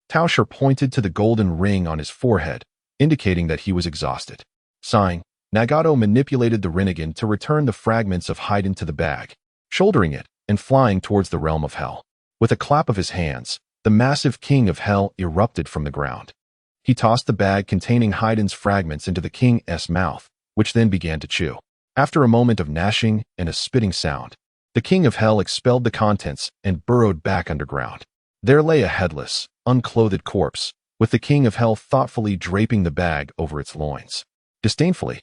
Tao Shi pointed to the golden ring on his forehead, indicating that he was exhausted. Sighing, Nagato manipulated the Rinnegan to return the fragments of Haiden to the bag, shouldering it and flying towards the realm of hell. With a clap of his hands, the massive King of Hell erupted from the ground. He tossed the bag containing Haiden's fragments into the King's mouth, which then began to chew. After a moment of gnashing and a spitting sound, the King of Hell expelled the contents and burrowed back underground. There lay a headless, unclothed corpse, with the King of Hell thoughtfully draping the bag over its loins. Disdainfully,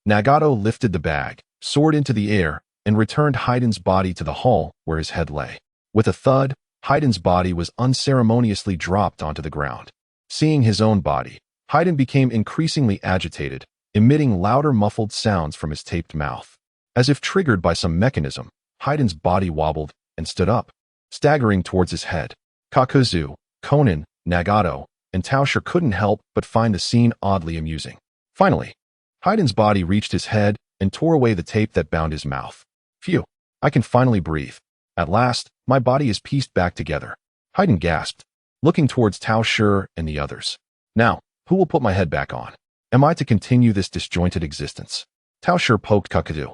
Nagato lifted the bag, soared into the air, and returned Haiden's body to the hall where his head lay. With a thud, Haiden's body was unceremoniously dropped onto the ground. Seeing his own body, Haiden became increasingly agitated, emitting louder muffled sounds from his taped mouth. As if triggered by some mechanism, Haiden's body wobbled and stood up, staggering towards his head. Kakuzu, Conan, Nagato, and Tao Shi couldn't help but find the scene oddly amusing. Finally, Haiden's body reached his head and tore away the tape that bound his mouth. Phew, I can finally breathe. At last, my body is pieced back together. Haiden gasped, looking towards Tao Shi and the others. Now, who will put my head back on? Am I to continue this disjointed existence? Tao Shi poked Kakuzu,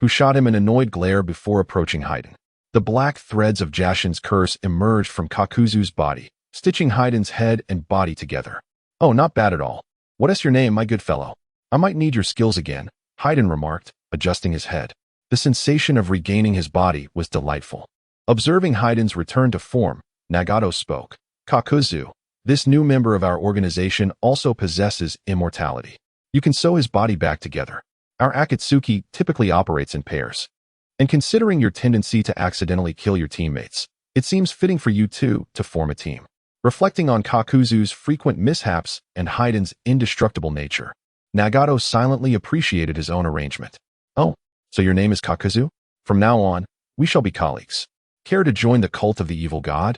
who shot him an annoyed glare before approaching Haiden. The black threads of Jashin's curse emerged from Kakuzu's body, stitching Haiden's head and body together. Oh, not bad at all. What is your name, my good fellow? I might need your skills again, Haiden remarked, adjusting his head. The sensation of regaining his body was delightful. Observing Haiden's return to form, Nagato spoke. Kakuzu, this new member of our organization also possesses immortality. You can sew his body back together. Our Akatsuki typically operates in pairs. And considering your tendency to accidentally kill your teammates, it seems fitting for you two to form a team. Reflecting on Kakuzu's frequent mishaps and Haiden's indestructible nature, Nagato silently appreciated his own arrangement. Oh, so your name is Kakuzu? From now on, we shall be colleagues. Care to join the cult of the evil god?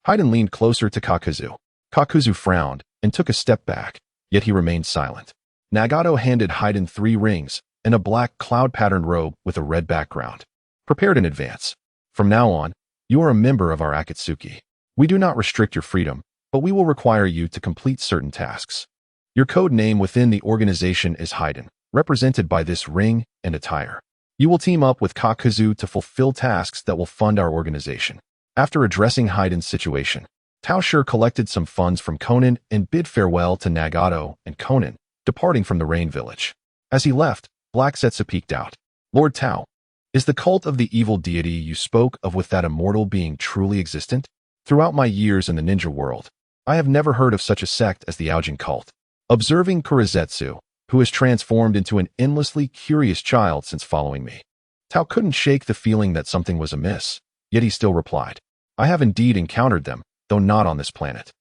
Haiden leaned closer to Kakuzu. Kakuzu frowned and took a step back, yet he remained silent. Nagato handed Haiden 3 rings and a black cloud-patterned robe with a red background, prepared in advance. From now on, you are a member of our Akatsuki. We do not restrict your freedom, but we will require you to complete certain tasks. Your code name within the organization is Haiden, represented by this ring and attire. You will team up with Kakuzu to fulfill tasks that will fund our organization. After addressing Haiden's situation, Tao Shi collected some funds from Conan and bid farewell to Nagato and Conan, departing from the Rain Village. As he left, Black Setsu peeked out. Lord Tao, is the cult of the evil deity you spoke of with that immortal being truly existent? Throughout my years in the ninja world, I have never heard of such a sect as the Xiao Gang cult. Observing Kurizetsu, who has transformed into an endlessly curious child since following me, Tao couldn't shake the feeling that something was amiss, yet he still replied, I have indeed encountered them, though not on this planet.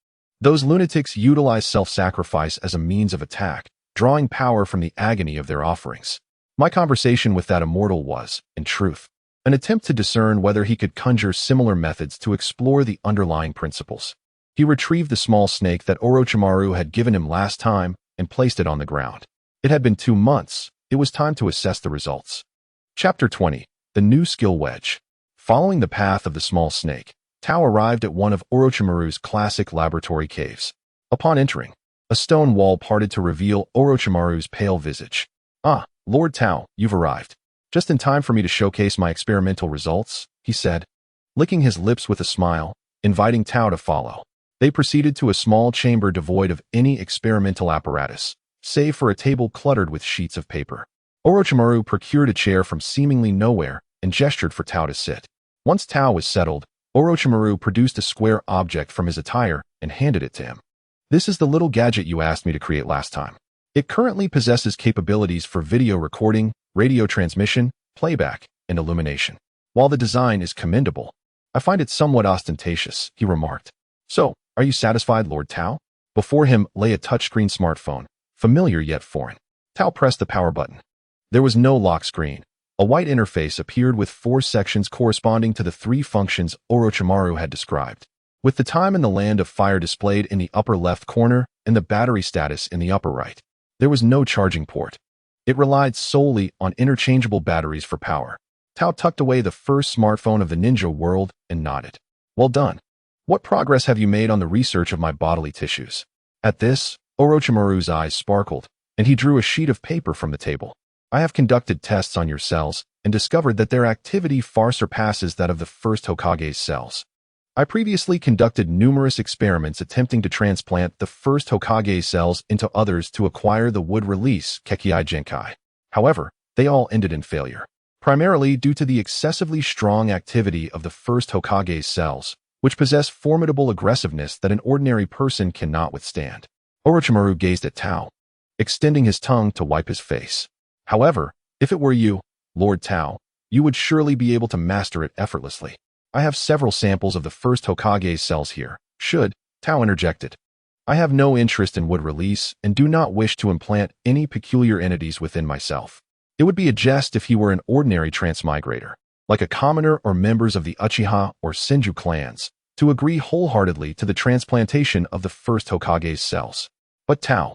Those lunatics utilize self-sacrifice as a means of attack, drawing power from the agony of their offerings. My conversation with that immortal was, in truth, an attempt to discern whether he could conjure similar methods to explore the underlying principles. He retrieved the small snake that Orochimaru had given him last time and placed it on the ground. It had been 2 months. It was time to assess the results. Chapter 20. The New Skill Wedge. Following the path of the small snake, Tao arrived at one of Orochimaru's classic laboratory caves. Upon entering, a stone wall parted to reveal Orochimaru's pale visage. "Ah, Lord Tao, you've arrived. Just in time for me to showcase my experimental results," he said, licking his lips with a smile, inviting Tao to follow. They proceeded to a small chamber devoid of any experimental apparatus, save for a table cluttered with sheets of paper. Orochimaru procured a chair from seemingly nowhere and gestured for Tao to sit. Once Tao was settled, Orochimaru produced a square object from his attire and handed it to him. "This is the little gadget you asked me to create last time. It currently possesses capabilities for video recording, radio transmission, playback, and illumination. While the design is commendable, I find it somewhat ostentatious," he remarked. "So, are you satisfied, Lord Tao?" Before him lay a touchscreen smartphone, familiar yet foreign. Tao pressed the power button. There was no lock screen. A white interface appeared with 4 sections corresponding to the 3 functions Orochimaru had described, with the time and the land of fire displayed in the upper left corner and the battery status in the upper right. There was no charging port. It relied solely on interchangeable batteries for power. Tao tucked away the first smartphone of the ninja world and nodded. "Well done. What progress have you made on the research of my bodily tissues?" At this, Orochimaru's eyes sparkled, and he drew a sheet of paper from the table. "I have conducted tests on your cells and discovered that their activity far surpasses that of the first Hokage's cells. I previously conducted numerous experiments attempting to transplant the first Hokage's cells into others to acquire the wood release Kekkei Genkai. However, they all ended in failure, primarily due to the excessively strong activity of the first Hokage's cells, which possess formidable aggressiveness that an ordinary person cannot withstand." Orochimaru gazed at Tao, extending his tongue to wipe his face. "However, if it were you, Lord Tao, you would surely be able to master it effortlessly. I have several samples of the first Hokage's cells here. Should," Tao interjected. "I have no interest in wood release and do not wish to implant any peculiar entities within myself. It would be a jest if he were an ordinary transmigrator, like a commoner or members of the Uchiha or Senju clans, to agree wholeheartedly to the transplantation of the first Hokage's cells." But Tao,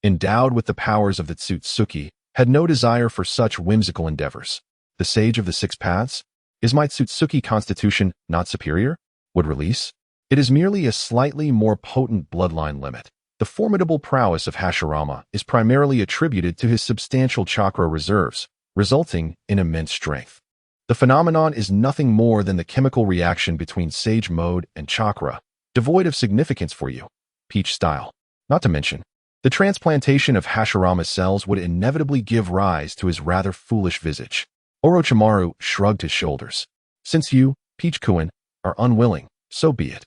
endowed with the powers of the Otsutsuki, had no desire for such whimsical endeavors. "The Sage of the Six Paths? Is my Otsutsuki constitution not superior? Would release? It is merely a slightly more potent bloodline limit. The formidable prowess of Hashirama is primarily attributed to his substantial chakra reserves, resulting in immense strength. The phenomenon is nothing more than the chemical reaction between sage mode and chakra, devoid of significance for you, Peach style. Not to mention, the transplantation of Hashirama's cells would inevitably give rise to his rather foolish visage." Orochimaru shrugged his shoulders. "Since you, Peach-kun, are unwilling, so be it."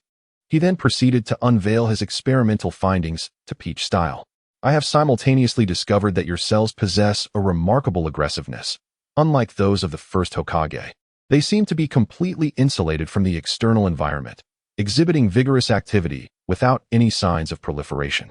He then proceeded to unveil his experimental findings to Peach style. "I have simultaneously discovered that your cells possess a remarkable aggressiveness. Unlike those of the first Hokage, they seem to be completely insulated from the external environment, exhibiting vigorous activity without any signs of proliferation.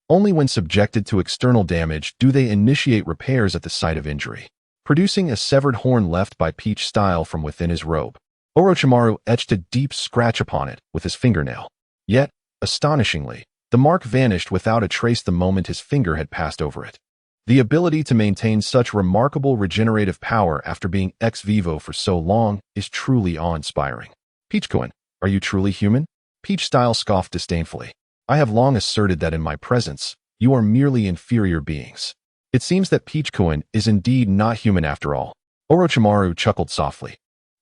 Only when subjected to external damage do they initiate repairs at the site of injury." Producing a severed horn left by Peach style from within his robe, Orochimaru etched a deep scratch upon it with his fingernail. Yet, astonishingly, the mark vanished without a trace the moment his finger had passed over it. The ability to maintain such remarkable regenerative power after being ex vivo for so long is truly awe-inspiring. "Peach-kun, are you truly human?" Peach style scoffed disdainfully. "I have long asserted that in my presence, you are merely inferior beings." It seems that Peach-kun is indeed not human after all. Orochimaru chuckled softly.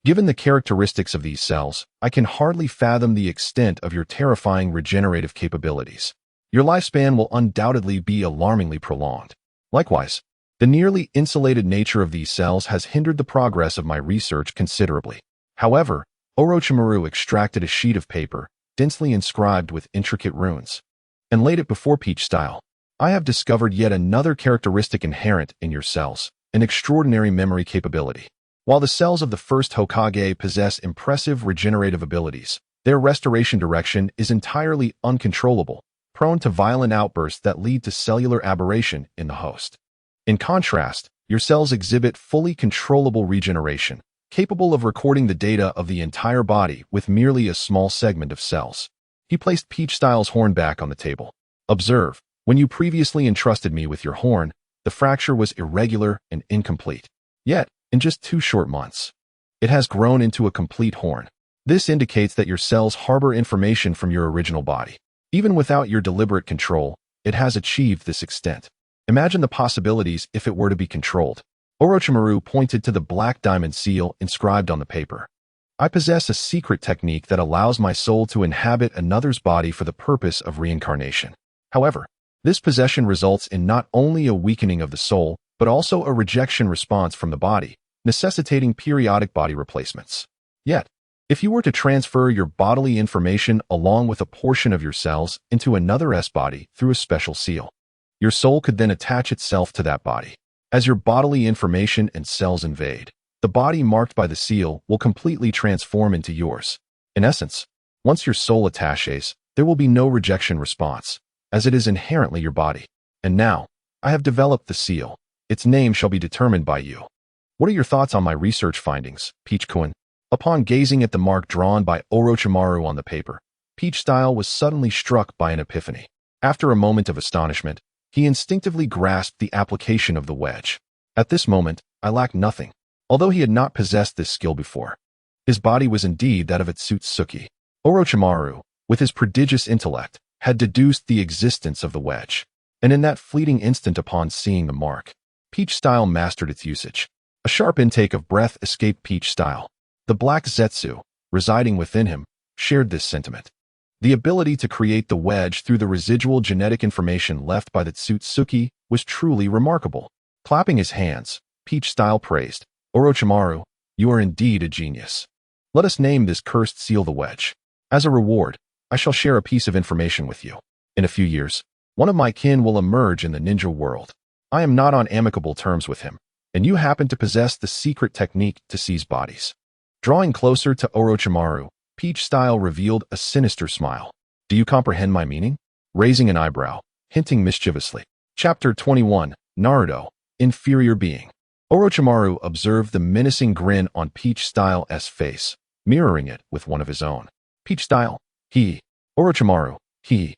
"Given the characteristics of these cells, I can hardly fathom the extent of your terrifying regenerative capabilities. Your lifespan will undoubtedly be alarmingly prolonged. Likewise, the nearly insulated nature of these cells has hindered the progress of my research considerably." However, Orochimaru extracted a sheet of paper, densely inscribed with intricate runes, and laid it before Peach style. "I have discovered yet another characteristic inherent in your cells, an extraordinary memory capability. While the cells of the first Hokage possess impressive regenerative abilities, their restoration direction is entirely uncontrollable, prone to violent outbursts that lead to cellular aberration in the host. In contrast, your cells exhibit fully controllable regeneration, capable of recording the data of the entire body with merely a small segment of cells." He placed Peach style's horn back on the table. "Observe, When you previously entrusted me with your horn, the fracture was irregular and incomplete. Yet, in just 2 short months, it has grown into a complete horn. This indicates that your cells harbor information from your original body. Even without your deliberate control, it has achieved this extent. Imagine the possibilities if it were to be controlled. Orochimaru pointed to the black diamond seal inscribed on the paper. I possess a secret technique that allows my soul to inhabit another's body for the purpose of reincarnation. However, this possession results in not only a weakening of the soul, but also a rejection response from the body, necessitating periodic body replacements. Yet, if you were to transfer your bodily information along with a portion of your cells into another's body through a special seal, your soul could then attach itself to that body. As your bodily information and cells invade, the body marked by the seal will completely transform into yours. In essence, once your soul attaches, there will be no rejection response, as it is inherently your body. And now, I have developed the seal. Its name shall be determined by you. What are your thoughts on my research findings, Peach-kun? Upon gazing at the mark drawn by Orochimaru on the paper, Peach-style was suddenly struck by an epiphany. After a moment of astonishment, he instinctively grasped the application of the wedge. At this moment, I lacked nothing. Although he had not possessed this skill before, his body was indeed that of Otsutsuki. Orochimaru, with his prodigious intellect, had deduced the existence of the wedge. And in that fleeting instant upon seeing the mark, Peach-style mastered its usage. A sharp intake of breath escaped Peach-style. The black Zetsu, residing within him, shared this sentiment. The ability to create the wedge through the residual genetic information left by the Otsutsuki was truly remarkable. Clapping his hands, Peach-style praised, Orochimaru, you are indeed a genius. Let us name this cursed seal the wedge. As a reward, I shall share a piece of information with you. In a few years, one of my kin will emerge in the ninja world. I am not on amicable terms with him, and you happen to possess the secret technique to seize bodies. Drawing closer to Orochimaru, Peach-style revealed a sinister smile. Do you comprehend my meaning? Raising an eyebrow, hinting mischievously. Chapter 21, Naruto, Inferior Being. Orochimaru observed the menacing grin on Peach-style's face, mirroring it with one of his own. Peach-style, he. Orochimaru, he.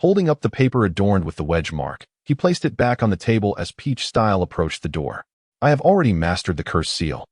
Holding up the paper adorned with the wedge mark, he placed it back on the table as Peach-style approached the door. I have already mastered the cursed seal.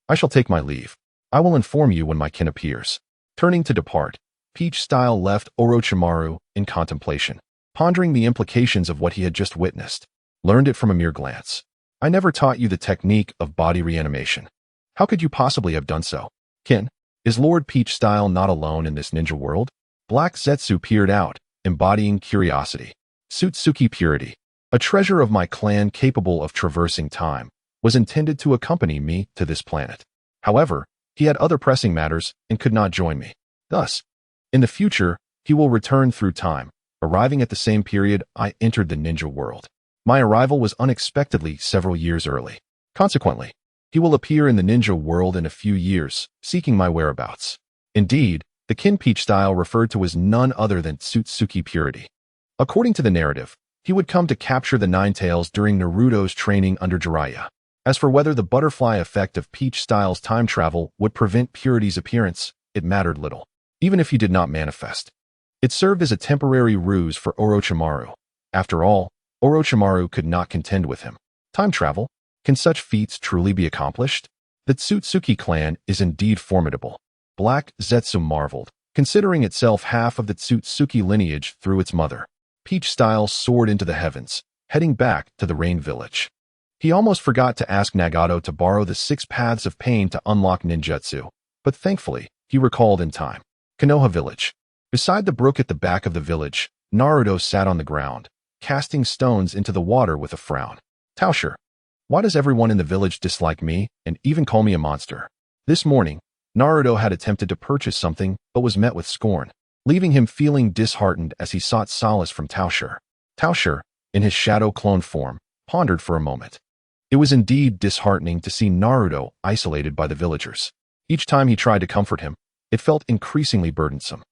I shall take my leave. I will inform you when my kin appears. Turning to depart, Peach-style left Orochimaru in contemplation, pondering the implications of what he had just witnessed. Learned it from a mere glance. I never taught you the technique of body reanimation. How could you possibly have done so? Kin, is Lord Peach-style not alone in this ninja world? Black Zetsu peered out, embodying curiosity. Otsutsuki purity, a treasure of my clan capable of traversing time, was intended to accompany me to this planet. However, he had other pressing matters and could not join me. Thus, in the future, he will return through time, arriving at the same period I entered the ninja world. My arrival was unexpectedly several years early. Consequently, he will appear in the ninja world in a few years, seeking my whereabouts. Indeed, the kin Peach-style referred to as none other than Otsutsuki purity. According to the narrative, he would come to capture the Nine Tails during Naruto's training under Jiraiya. As for whether the butterfly effect of Peach-style's time travel would prevent Purity's appearance, it mattered little, even if he did not manifest. It served as a temporary ruse for Orochimaru. After all, Orochimaru could not contend with him. Time travel? Can such feats truly be accomplished? The Otsutsuki clan is indeed formidable. Black Zetsu marveled, considering itself half of the Otsutsuki lineage through its mother. Peach-style soared into the heavens, heading back to the Rain Village. He almost forgot to ask Nagato to borrow the 6 paths of pain to unlock ninjutsu, but thankfully, he recalled in time. Konoha Village. Beside the brook at the back of the village, Naruto sat on the ground, casting stones into the water with a frown. Tao Shi, why does everyone in the village dislike me and even call me a monster? This morning, Naruto had attempted to purchase something but was met with scorn, leaving him feeling disheartened as he sought solace from Tao Shi. Tao Shi, in his shadow clone form, pondered for a moment. It was indeed disheartening to see Naruto isolated by the villagers. Each time he tried to comfort him, it felt increasingly burdensome.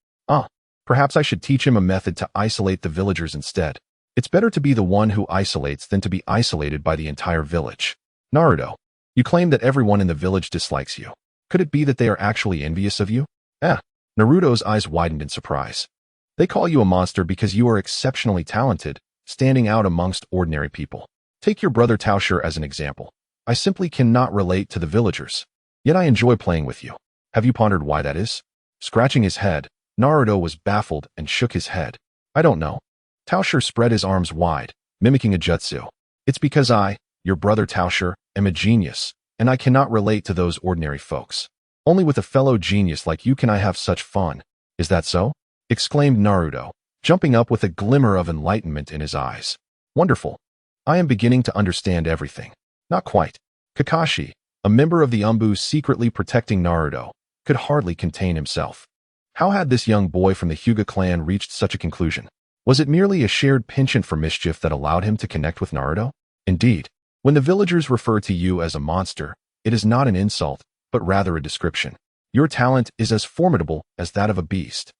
Perhaps I should teach him a method to isolate the villagers instead. It's better to be the one who isolates than to be isolated by the entire village. Naruto, you claim that everyone in the village dislikes you. Could it be that they are actually envious of you? Naruto's eyes widened in surprise. They call you a monster because you are exceptionally talented, standing out amongst ordinary people. Take your brother Tao Shi as an example. I simply cannot relate to the villagers. Yet I enjoy playing with you. Have you pondered why that is? Scratching his head, Naruto was baffled and shook his head. I don't know. Tao Shi spread his arms wide, mimicking a jutsu. It's because I, your brother Tao Shi, am a genius, and I cannot relate to those ordinary folks. Only with a fellow genius like you can I have such fun. Is that so? Exclaimed Naruto, jumping up with a glimmer of enlightenment in his eyes. Wonderful. I am beginning to understand everything. Not quite. Kakashi, a member of the Umbu secretly protecting Naruto, could hardly contain himself. How had this young boy from the Hyuga clan reached such a conclusion? Was it merely a shared penchant for mischief that allowed him to connect with Naruto? Indeed, when the villagers refer to you as a monster, it is not an insult, but rather a description. Your talent is as formidable as that of a beast.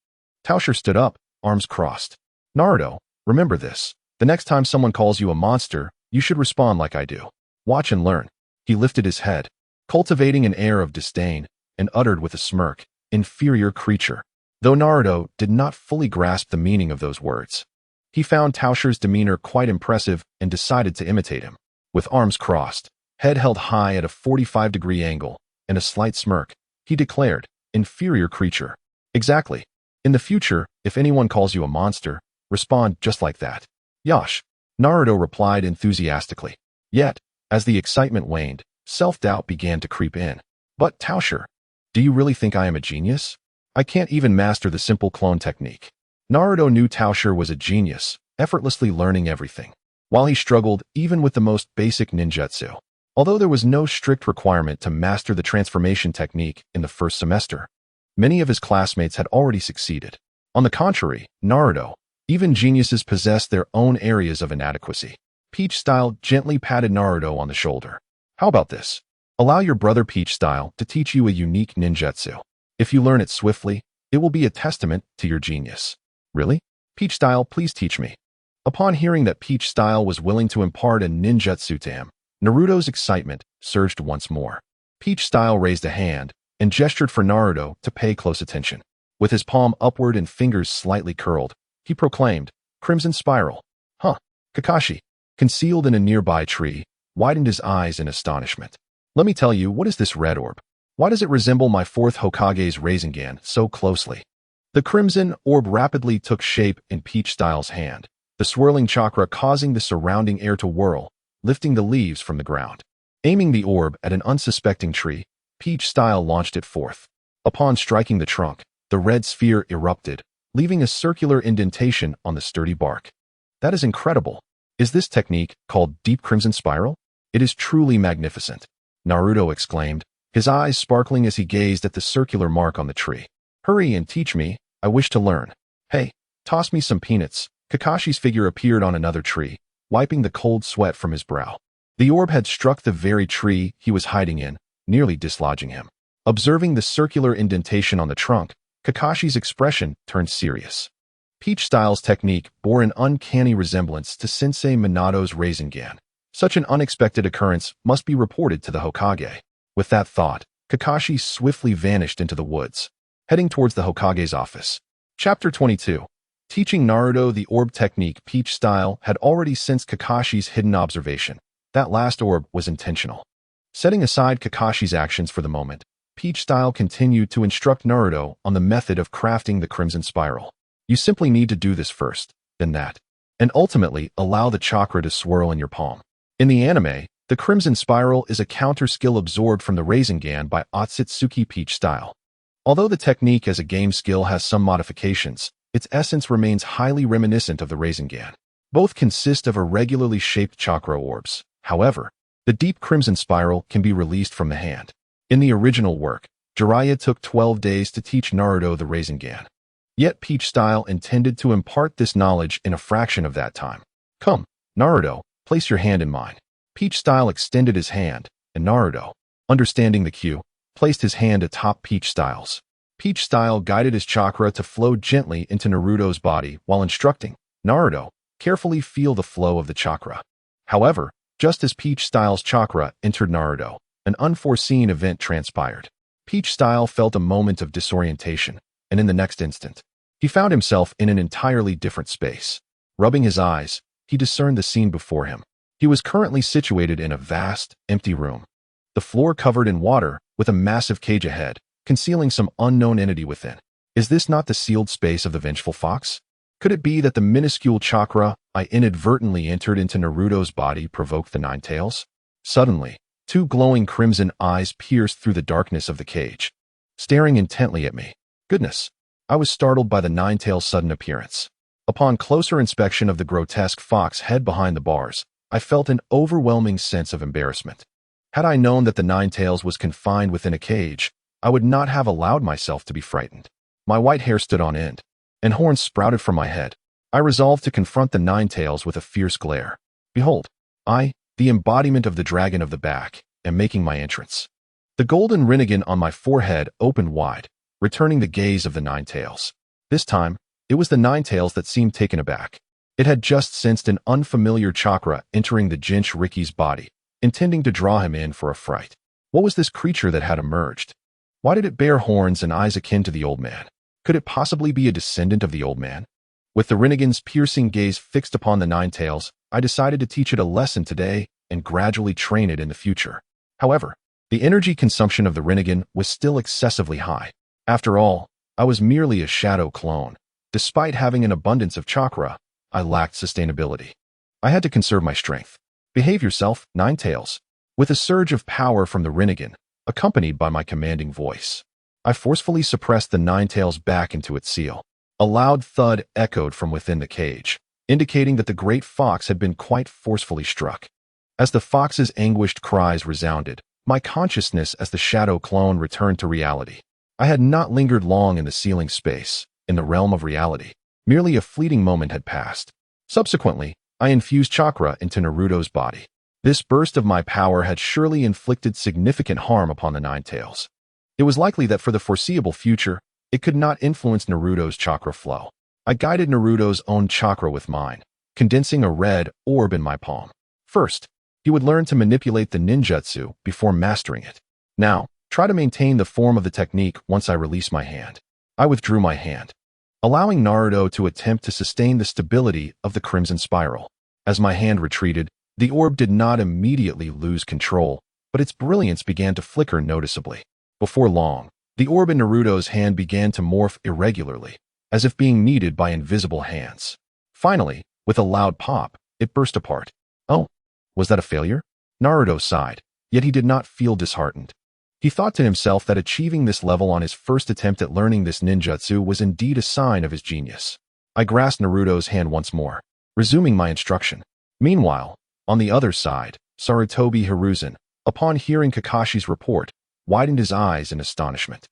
Tao Shi stood up, arms crossed. Naruto, remember this. The next time someone calls you a monster, you should respond like I do. Watch and learn. He lifted his head, cultivating an air of disdain, and uttered with a smirk, inferior creature. Though Naruto did not fully grasp the meaning of those words, he found Tao Shi's demeanor quite impressive and decided to imitate him. With arms crossed, head held high at a 45-degree angle, and a slight smirk, he declared, inferior creature. Exactly. In the future, if anyone calls you a monster, respond just like that. Yosh, Naruto replied enthusiastically. Yet, as the excitement waned, self-doubt began to creep in. But Tao Shi, do you really think I am a genius? I can't even master the simple clone technique. Naruto knew Tao Shi was a genius, effortlessly learning everything, while he struggled even with the most basic ninjutsu. Although there was no strict requirement to master the transformation technique in the first semester, many of his classmates had already succeeded. On the contrary, Naruto, even geniuses possess their own areas of inadequacy. Peach Style gently patted Naruto on the shoulder. How about this? Allow your brother Peach Style to teach you a unique ninjutsu. If you learn it swiftly, it will be a testament to your genius. Really? Peach Style, please teach me. Upon hearing that Peach Style was willing to impart a ninjutsu to him, Naruto's excitement surged once more. Peach Style raised a hand and gestured for Naruto to pay close attention. With his palm upward and fingers slightly curled, he proclaimed, Crimson Spiral. Huh. Kakashi, concealed in a nearby tree, widened his eyes in astonishment. Let me tell you, what is this red orb? Why does it resemble my fourth Hokage's Rasengan so closely? The crimson orb rapidly took shape in Peach Style's hand, the swirling chakra causing the surrounding air to whirl, lifting the leaves from the ground. Aiming the orb at an unsuspecting tree, Peach Style launched it forth. Upon striking the trunk, the red sphere erupted, leaving a circular indentation on the sturdy bark. That is incredible. Is this technique called Deep Crimson Spiral? It is truly magnificent, Naruto exclaimed, his eyes sparkling as he gazed at the circular mark on the tree. Hurry and teach me, I wish to learn. Hey, toss me some peanuts. Kakashi's figure appeared on another tree, wiping the cold sweat from his brow. The orb had struck the very tree he was hiding in, nearly dislodging him. Observing the circular indentation on the trunk, Kakashi's expression turned serious. Peach Style's technique bore an uncanny resemblance to Sensei Minato's Rasengan. Such an unexpected occurrence must be reported to the Hokage. With that thought, Kakashi swiftly vanished into the woods, heading towards the Hokage's office. Chapter 22. Teaching Naruto the orb technique. Peach Style had already sensed Kakashi's hidden observation. That last orb was intentional. Setting aside Kakashi's actions for the moment, Peach Style continued to instruct Naruto on the method of crafting the Crimson Spiral. You simply need to do this first, then that, and ultimately allow the chakra to swirl in your palm. In the anime, the Crimson Spiral is a counter-skill absorbed from the Rasengan by Otsutsuki Peach Style. Although the technique as a game skill has some modifications, its essence remains highly reminiscent of the Rasengan. Both consist of irregularly shaped chakra orbs. However, the Deep Crimson Spiral can be released from the hand. In the original work, Jiraiya took 12 days to teach Naruto the Rasengan. Yet Peach Style intended to impart this knowledge in a fraction of that time. Come, Naruto, place your hand in mine. Peach Style extended his hand, and Naruto, understanding the cue, placed his hand atop Peach Style's. Peach Style guided his chakra to flow gently into Naruto's body while instructing Naruto, carefully feel the flow of the chakra. However, just as Peach Style's chakra entered Naruto, an unforeseen event transpired. Peach Style felt a moment of disorientation, and in the next instant, he found himself in an entirely different space. Rubbing his eyes, he discerned the scene before him. He was currently situated in a vast, empty room. The floor covered in water, with a massive cage ahead, concealing some unknown entity within. Is this not the sealed space of the vengeful fox? Could it be that the minuscule chakra I inadvertently entered into Naruto's body provoked the Nine Tails? Suddenly, two glowing crimson eyes pierced through the darkness of the cage, staring intently at me. Goodness! I was startled by the Nine Tails' sudden appearance. Upon closer inspection of the grotesque fox head behind the bars, I felt an overwhelming sense of embarrassment. Had I known that the Nine Tails was confined within a cage, I would not have allowed myself to be frightened. My white hair stood on end, and horns sprouted from my head. I resolved to confront the Nine Tails with a fierce glare. Behold, I, the embodiment of the dragon of the back, am making my entrance. The golden rinnegan on my forehead opened wide, returning the gaze of the Nine Tails. This time, it was the Nine Tails that seemed taken aback. It had just sensed an unfamiliar chakra entering the Jinchuriki's body, intending to draw him in for a fright. What was this creature that had emerged? Why did it bear horns and eyes akin to the old man? Could it possibly be a descendant of the old man? With the rinnegan's piercing gaze fixed upon the Nine Tails, I decided to teach it a lesson today and gradually train it in the future. However, the energy consumption of the rinnegan was still excessively high. After all, I was merely a shadow clone. Despite having an abundance of chakra, I lacked sustainability. I had to conserve my strength. Behave yourself, Nine Tails. With a surge of power from the rinnegan, accompanied by my commanding voice, I forcefully suppressed the Nine Tails back into its seal. A loud thud echoed from within the cage, indicating that the great fox had been quite forcefully struck. As the fox's anguished cries resounded, my consciousness as the shadow clone returned to reality. I had not lingered long in the sealing space, in the realm of reality. Merely a fleeting moment had passed. Subsequently, I infused chakra into Naruto's body. This burst of my power had surely inflicted significant harm upon the Nine Tails. It was likely that for the foreseeable future, it could not influence Naruto's chakra flow. I guided Naruto's own chakra with mine, condensing a red orb in my palm. First, he would learn to manipulate the ninjutsu before mastering it. Now, try to maintain the form of the technique once I release my hand. I withdrew my hand, allowing Naruto to attempt to sustain the stability of the crimson spiral. As my hand retreated, the orb did not immediately lose control, but its brilliance began to flicker noticeably. Before long, the orb in Naruto's hand began to morph irregularly, as if being kneaded by invisible hands. Finally, with a loud pop, it burst apart. Oh, was that a failure? Naruto sighed, yet he did not feel disheartened. He thought to himself that achieving this level on his first attempt at learning this ninjutsu was indeed a sign of his genius. I grasped Naruto's hand once more, resuming my instruction. Meanwhile, on the other side, Sarutobi Hiruzen, upon hearing Kakashi's report, widened his eyes in astonishment.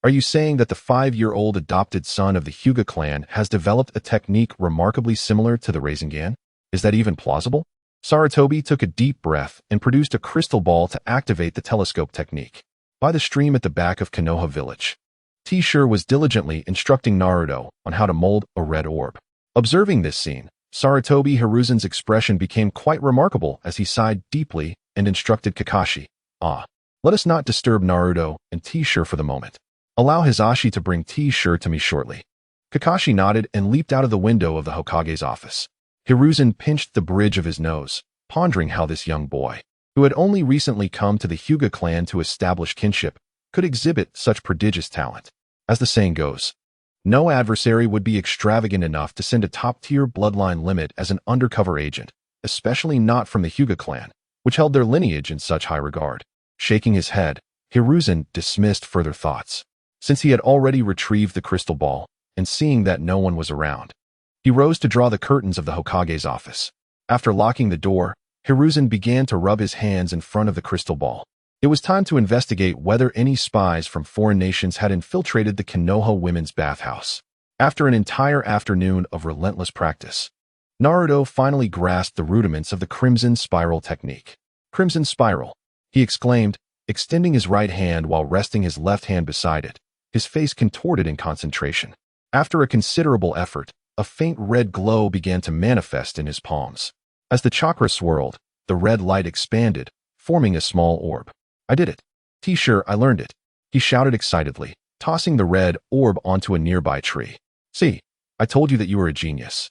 Are you saying that the 5-year-old adopted son of the Hyuga clan has developed a technique remarkably similar to the Rasengan? Is that even plausible? Sarutobi took a deep breath and produced a crystal ball to activate the telescope technique. By the stream at the back of Konoha village, T-Shirt was diligently instructing Naruto on how to mold a red orb. Observing this scene, Sarutobi Hiruzen's expression became quite remarkable as he sighed deeply and instructed Kakashi, let us not disturb Naruto and T-Shirt for the moment. Allow Hisashi to bring T-Shirt to me shortly. Kakashi nodded and leaped out of the window of the Hokage's office. Hiruzen pinched the bridge of his nose, pondering how this young boy, who had only recently come to the Hyuga clan to establish kinship, could exhibit such prodigious talent. As the saying goes, no adversary would be extravagant enough to send a top-tier bloodline limit as an undercover agent, especially not from the Hyuga clan, which held their lineage in such high regard. Shaking his head, Hiruzen dismissed further thoughts. Since he had already retrieved the crystal ball, and seeing that no one was around, he rose to draw the curtains of the Hokage's office. After locking the door, Hiruzen began to rub his hands in front of the crystal ball. It was time to investigate whether any spies from foreign nations had infiltrated the Konoha women's bathhouse. After an entire afternoon of relentless practice, Naruto finally grasped the rudiments of the Crimson Spiral technique. Crimson Spiral, he exclaimed, extending his right hand while resting his left hand beside it, his face contorted in concentration. After a considerable effort, a faint red glow began to manifest in his palms. As the chakra swirled, the red light expanded, forming a small orb. I did it. T-Shirt, I learned it, he shouted excitedly, tossing the red orb onto a nearby tree. See, I told you that you were a genius.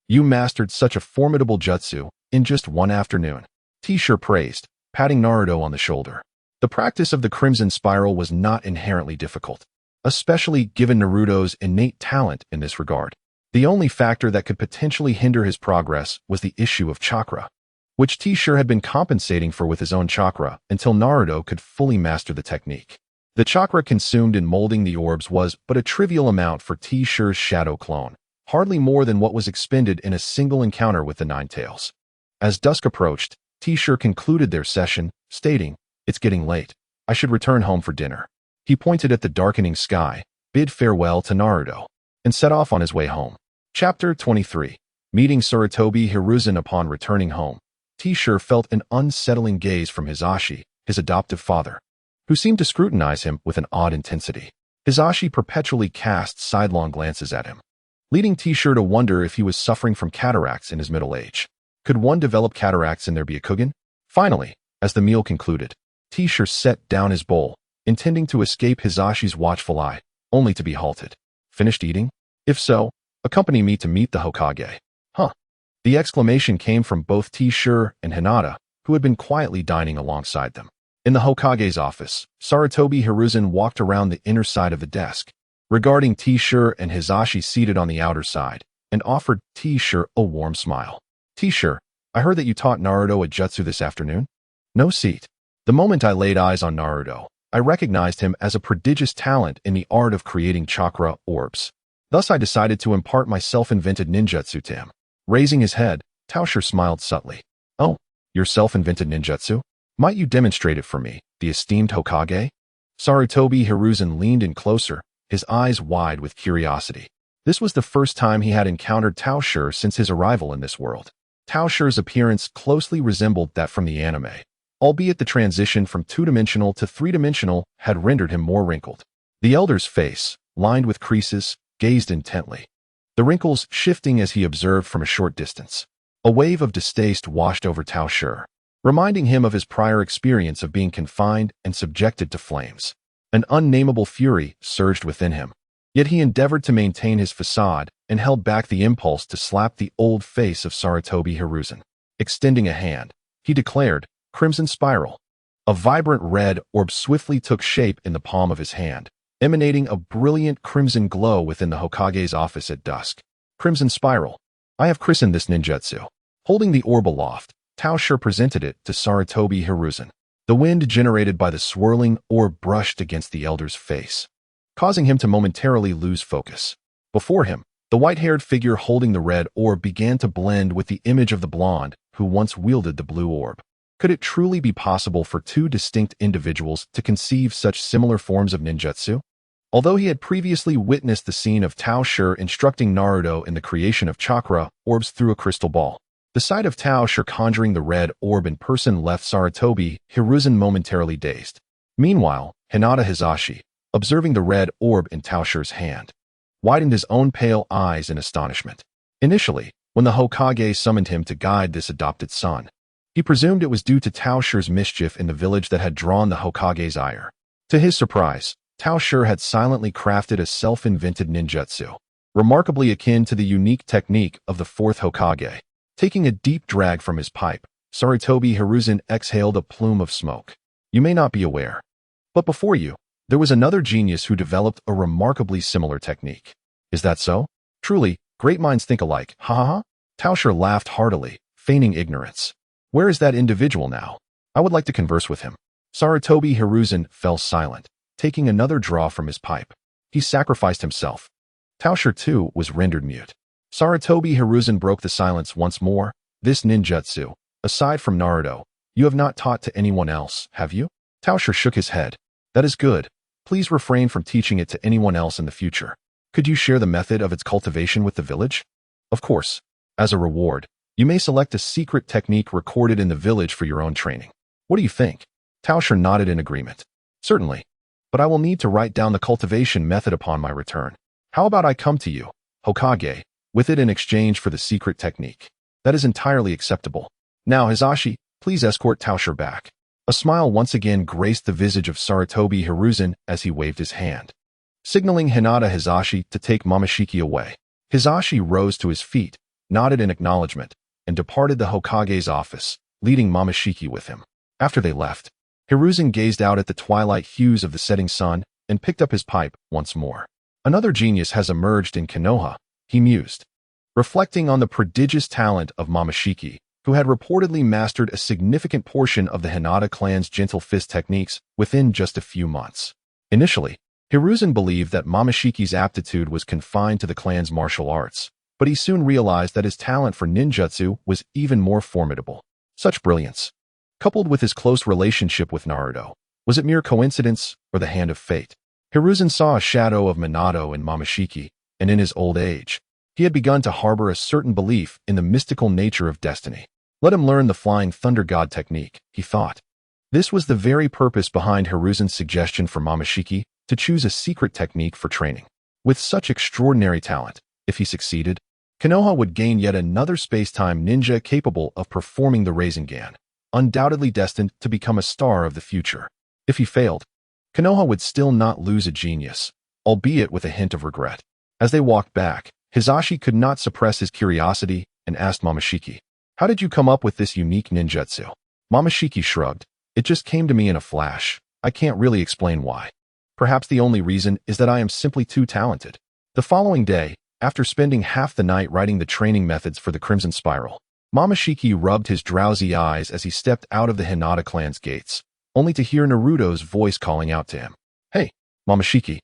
You mastered such a formidable jutsu in just one afternoon. T-shirt praised, patting Naruto on the shoulder. The practice of the Crimson Spiral was not inherently difficult, especially given Naruto's innate talent in this regard. The only factor that could potentially hinder his progress was the issue of chakra, which T-shirt had been compensating for with his own chakra until Naruto could fully master the technique. The chakra consumed in molding the orbs was but a trivial amount for T-shirt's shadow clone, hardly more than what was expended in a single encounter with the Nine Tails. As dusk approached, T-shirt concluded their session, stating, "It's getting late. I should return home for dinner." He pointed at the darkening sky, bid farewell to Naruto, and set off on his way home. Chapter 23. Meeting Sarutobi Hiruzen. Upon returning home, T-shirt felt an unsettling gaze from Hisashi, his adoptive father, who seemed to scrutinize him with an odd intensity. Hisashi perpetually cast sidelong glances at him, leading T-shirt to wonder if he was suffering from cataracts in his middle age. Could one develop cataracts and there be a Kugen? Finally, as the meal concluded, T-shirt set down his bowl, intending to escape Hisashi's watchful eye, only to be halted. Finished eating? If so, accompany me to meet the Hokage. Huh. The exclamation came from both T-shirt and Hinata, who had been quietly dining alongside them. In the Hokage's office, Sarutobi Hiruzen walked around the inner side of the desk, regarding T-shirt and Hisashi seated on the outer side, and offered T-shirt a warm smile. T-shirt, I heard that you taught Naruto a jutsu this afternoon? No seat. The moment I laid eyes on Naruto, I recognized him as a prodigious talent in the art of creating chakra orbs. Thus I decided to impart my self-invented ninjutsu to him. Raising his head, Tao Shi smiled subtly. Oh, your self-invented ninjutsu? Might you demonstrate it for me, the esteemed Hokage? Sarutobi Hiruzen leaned in closer, his eyes wide with curiosity. This was the first time he had encountered Tao Shi since his arrival in this world. Tao Shi's appearance closely resembled that from the anime, albeit the transition from two-dimensional to three-dimensional had rendered him more wrinkled. The elder's face, lined with creases, gazed intently, the wrinkles shifting as he observed from a short distance. A wave of distaste washed over Tao Shi, reminding him of his prior experience of being confined and subjected to flames. An unnameable fury surged within him, yet he endeavored to maintain his facade and held back the impulse to slap the old face of Sarutobi Hiruzen. Extending a hand, he declared, "Crimson Spiral." A vibrant red orb swiftly took shape in the palm of his hand, emanating a brilliant crimson glow within the Hokage's office at dusk. Crimson Spiral. I have christened this ninjutsu. Holding the orb aloft, Tao Shi presented it to Sarutobi Hiruzen. The wind generated by the swirling orb brushed against the elder's face, causing him to momentarily lose focus. Before him, the white-haired figure holding the red orb began to blend with the image of the blonde who once wielded the blue orb. Could it truly be possible for two distinct individuals to conceive such similar forms of ninjutsu? Although he had previously witnessed the scene of Tao Shi instructing Naruto in the creation of chakra orbs through a crystal ball, the sight of Tao Shi conjuring the red orb in person left Sarutobi Hiruzen momentarily dazed. Meanwhile, Hinata Hisashi, observing the red orb in Tao Shi's hand, widened his own pale eyes in astonishment. Initially, when the Hokage summoned him to guide this adopted son, he presumed it was due to Tao Shi's mischief in the village that had drawn the Hokage's ire. To his surprise, Tao Shi had silently crafted a self-invented ninjutsu, remarkably akin to the unique technique of the fourth Hokage. Taking a deep drag from his pipe, Sarutobi Hiruzen exhaled a plume of smoke. You may not be aware, but before you, there was another genius who developed a remarkably similar technique. Is that so? Truly, great minds think alike, ha ha ha? Tao Shi laughed heartily, feigning ignorance. Where is that individual now? I would like to converse with him. Sarutobi Hiruzen fell silent, taking another draw from his pipe. He sacrificed himself. Tao Shi too was rendered mute. Sarutobi Hiruzen broke the silence once more. This ninjutsu, aside from Naruto, you have not taught to anyone else, have you? Tao Shi shook his head. That is good. Please refrain from teaching it to anyone else in the future. Could you share the method of its cultivation with the village? Of course. As a reward, you may select a secret technique recorded in the village for your own training. What do you think? Tao Shi nodded in agreement. Certainly. But I will need to write down the cultivation method upon my return. How about I come to you, Hokage, with it in exchange for the secret technique? That is entirely acceptable. Now, Hisashi, please escort Tao Shi back. A smile once again graced the visage of Sarutobi Hiruzen as he waved his hand, signaling Hinata Hisashi to take Momoshiki away. Hisashi rose to his feet, nodded in acknowledgement, and departed the Hokage's office, leading Momoshiki with him. After they left, Hiruzen gazed out at the twilight hues of the setting sun and picked up his pipe once more. Another genius has emerged in Konoha, he mused, reflecting on the prodigious talent of Momoshiki, who had reportedly mastered a significant portion of the Hinata clan's gentle fist techniques within just a few months. Initially, Hiruzen believed that Momoshiki's aptitude was confined to the clan's martial arts, but he soon realized that his talent for ninjutsu was even more formidable. Such brilliance, coupled with his close relationship with Naruto, was it mere coincidence or the hand of fate? Hiruzen saw a shadow of Minato in Momoshiki, and in his old age, he had begun to harbor a certain belief in the mystical nature of destiny. Let him learn the Flying Thunder God technique, he thought. This was the very purpose behind Hiruzen's suggestion for Momoshiki to choose a secret technique for training. With such extraordinary talent, if he succeeded, Konoha would gain yet another space-time ninja capable of performing the Rasengan, undoubtedly destined to become a star of the future. If he failed, Konoha would still not lose a genius, albeit with a hint of regret. As they walked back, Hisashi could not suppress his curiosity and asked Momoshiki, "How did you come up with this unique ninjutsu?" Momoshiki shrugged. "It just came to me in a flash. I can't really explain why. Perhaps the only reason is that I am simply too talented." The following day, after spending half the night writing the training methods for the Crimson Spiral, Momoshiki rubbed his drowsy eyes as he stepped out of the Hinata clan's gates, only to hear Naruto's voice calling out to him. "Hey, Momoshiki,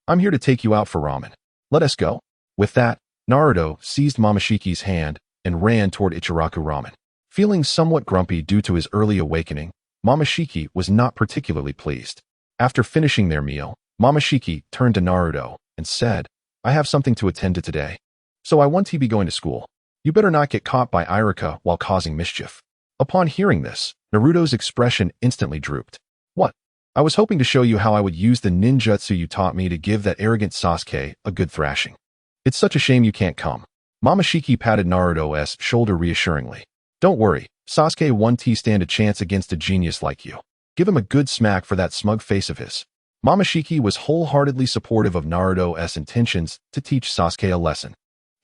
I'm here to take you out for ramen. Let us go." With that, Naruto seized Momoshiki's hand and ran toward Ichiraku Ramen. Feeling somewhat grumpy due to his early awakening, Momoshiki was not particularly pleased. After finishing their meal, Momoshiki turned to Naruto and said, "I have something to attend to today, so I won't be going to school. You better not get caught by Irika while causing mischief." Upon hearing this, Naruto's expression instantly drooped. "What? I was hoping to show you how I would use the ninjutsu you taught me to give that arrogant Sasuke a good thrashing. It's such a shame you can't come." Momoshiki patted Naruto's shoulder reassuringly. "Don't worry, Sasuke won't stand a chance against a genius like you. Give him a good smack for that smug face of his." Momoshiki was wholeheartedly supportive of Naruto's intentions to teach Sasuke a lesson.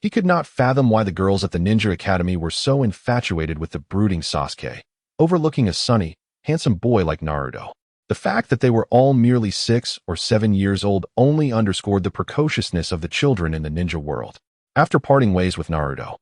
He could not fathom why the girls at the Ninja Academy were so infatuated with the brooding Sasuke, overlooking a sunny, handsome boy like Naruto. The fact that they were all merely 6 or 7 years old only underscored the precociousness of the children in the ninja world. After parting ways with Naruto,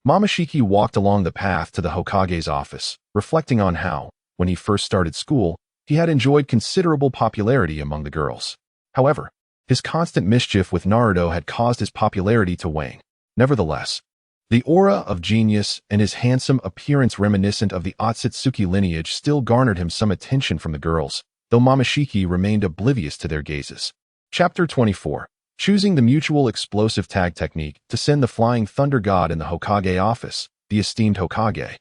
Momoshiki walked along the path to the Hokage's office, reflecting on how, when he first started school, he had enjoyed considerable popularity among the girls. However, his constant mischief with Naruto had caused his popularity to wane. Nevertheless, the aura of genius and his handsome appearance reminiscent of the Otsutsuki lineage still garnered him some attention from the girls, though Momoshiki remained oblivious to their gazes. Chapter 24. Choosing the mutual explosive tag technique to send the Flying Thunder God in the Hokage office, the esteemed Hokage.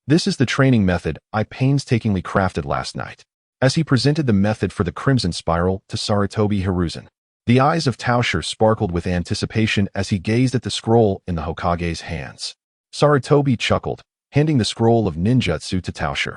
"This is the training method I painstakingly crafted last night." As he presented the method for the Crimson Spiral to Sarutobi Hiruzen, the eyes of Tao Shi sparkled with anticipation as he gazed at the scroll in the Hokage's hands. Sarutobi chuckled, handing the scroll of ninjutsu to Tao Shi.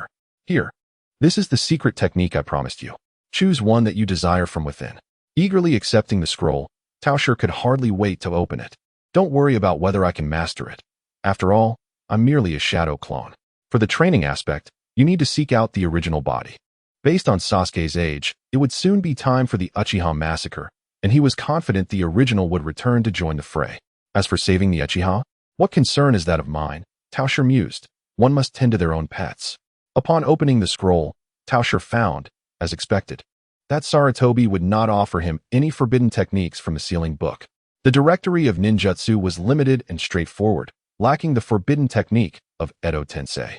"Here. This is the secret technique I promised you. Choose one that you desire from within." Eagerly accepting the scroll, Tao Shi could hardly wait to open it. "Don't worry about whether I can master it. After all, I'm merely a shadow clone. For the training aspect, you need to seek out the original body." Based on Sasuke's age, it would soon be time for the Uchiha massacre, and he was confident the original would return to join the fray. As for saving the Uchiha, what concern is that of mine? Tao Shi mused. One must tend to their own pets. Upon opening the scroll, Tao Shi found, as expected, that Sarutobi would not offer him any forbidden techniques from the sealing book. The directory of ninjutsu was limited and straightforward, lacking the forbidden technique of Edo Tensei.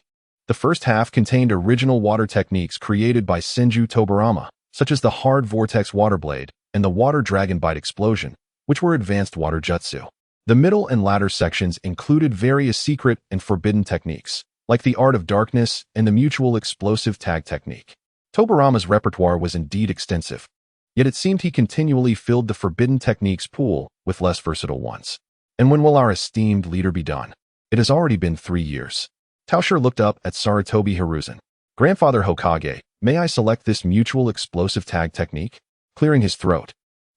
The first half contained original water techniques created by Senju Tobirama, such as the hard vortex water blade and the water dragon bite explosion, which were advanced water jutsu. The middle and latter sections included various secret and forbidden techniques, like the art of darkness and the mutual explosive tag technique. Tobirama's repertoire was indeed extensive, yet it seemed he continually filled the forbidden techniques pool with less versatile ones. "And when will our esteemed leader be done? It has already been 3 years." Tao Shi looked up at Sarutobi Hiruzen. "Grandfather Hokage, may I select this mutual explosive tag technique?" Clearing his throat,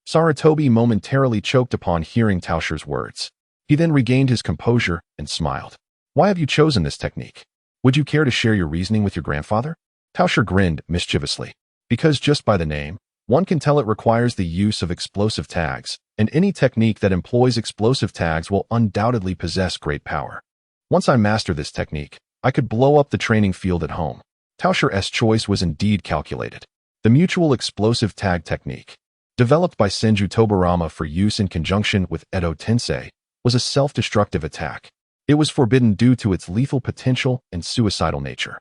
Sarutobi momentarily choked upon hearing Tao Shi's words. He then regained his composure and smiled. Why have you chosen this technique? Would you care to share your reasoning with your grandfather? Tao Shi grinned mischievously. Because just by the name, one can tell it requires the use of explosive tags, and any technique that employs explosive tags will undoubtedly possess great power. Once I master this technique, I could blow up the training field at home. Tao Shi's choice was indeed calculated. The mutual explosive tag technique, developed by Senju Tobirama for use in conjunction with Edo Tensei, was a self-destructive attack. It was forbidden due to its lethal potential and suicidal nature.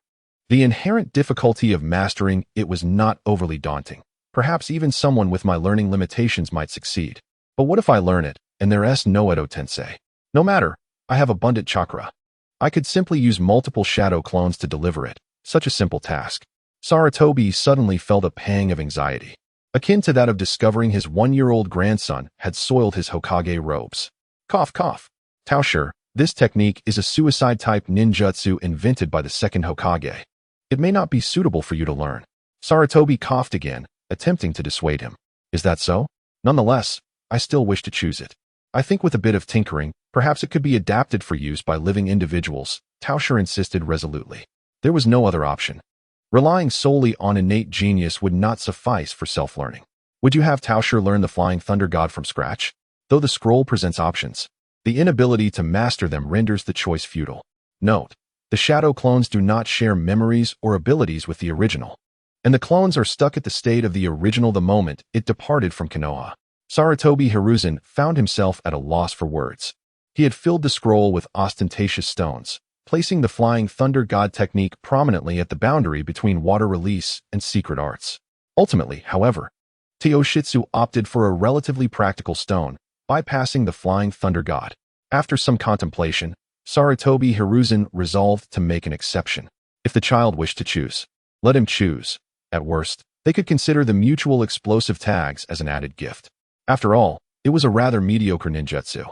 The inherent difficulty of mastering it was not overly daunting. Perhaps even someone with my learning limitations might succeed. But what if I learn it, and there's no Edo Tensei? No matter, I have abundant chakra. I could simply use multiple shadow clones to deliver it. Such a simple task. Sarutobi suddenly felt a pang of anxiety, akin to that of discovering his 1-year-old grandson had soiled his Hokage robes. Cough, cough. Tao Shi, this technique is a suicide-type ninjutsu invented by the second Hokage. It may not be suitable for you to learn. Sarutobi coughed again, attempting to dissuade him. Is that so? Nonetheless, I still wish to choose it. I think with a bit of tinkering, perhaps it could be adapted for use by living individuals, Tao Shi insisted resolutely. There was no other option. Relying solely on innate genius would not suffice for self-learning. Would you have Tao Shi learn the Flying Thunder God from scratch? Though the scroll presents options, the inability to master them renders the choice futile. Note: the shadow clones do not share memories or abilities with the original, and the clones are stuck at the state of the original the moment it departed from Konoha. Sarutobi Hiruzen found himself at a loss for words. He had filled the scroll with ostentatious stones, placing the Flying Thunder God technique prominently at the boundary between water release and secret arts. Ultimately, however, Teoshitsu opted for a relatively practical stone, bypassing the Flying Thunder God. After some contemplation, Sarutobi Hiruzen resolved to make an exception. If the child wished to choose, let him choose. At worst, they could consider the mutual explosive tags as an added gift. After all, it was a rather mediocre ninjutsu,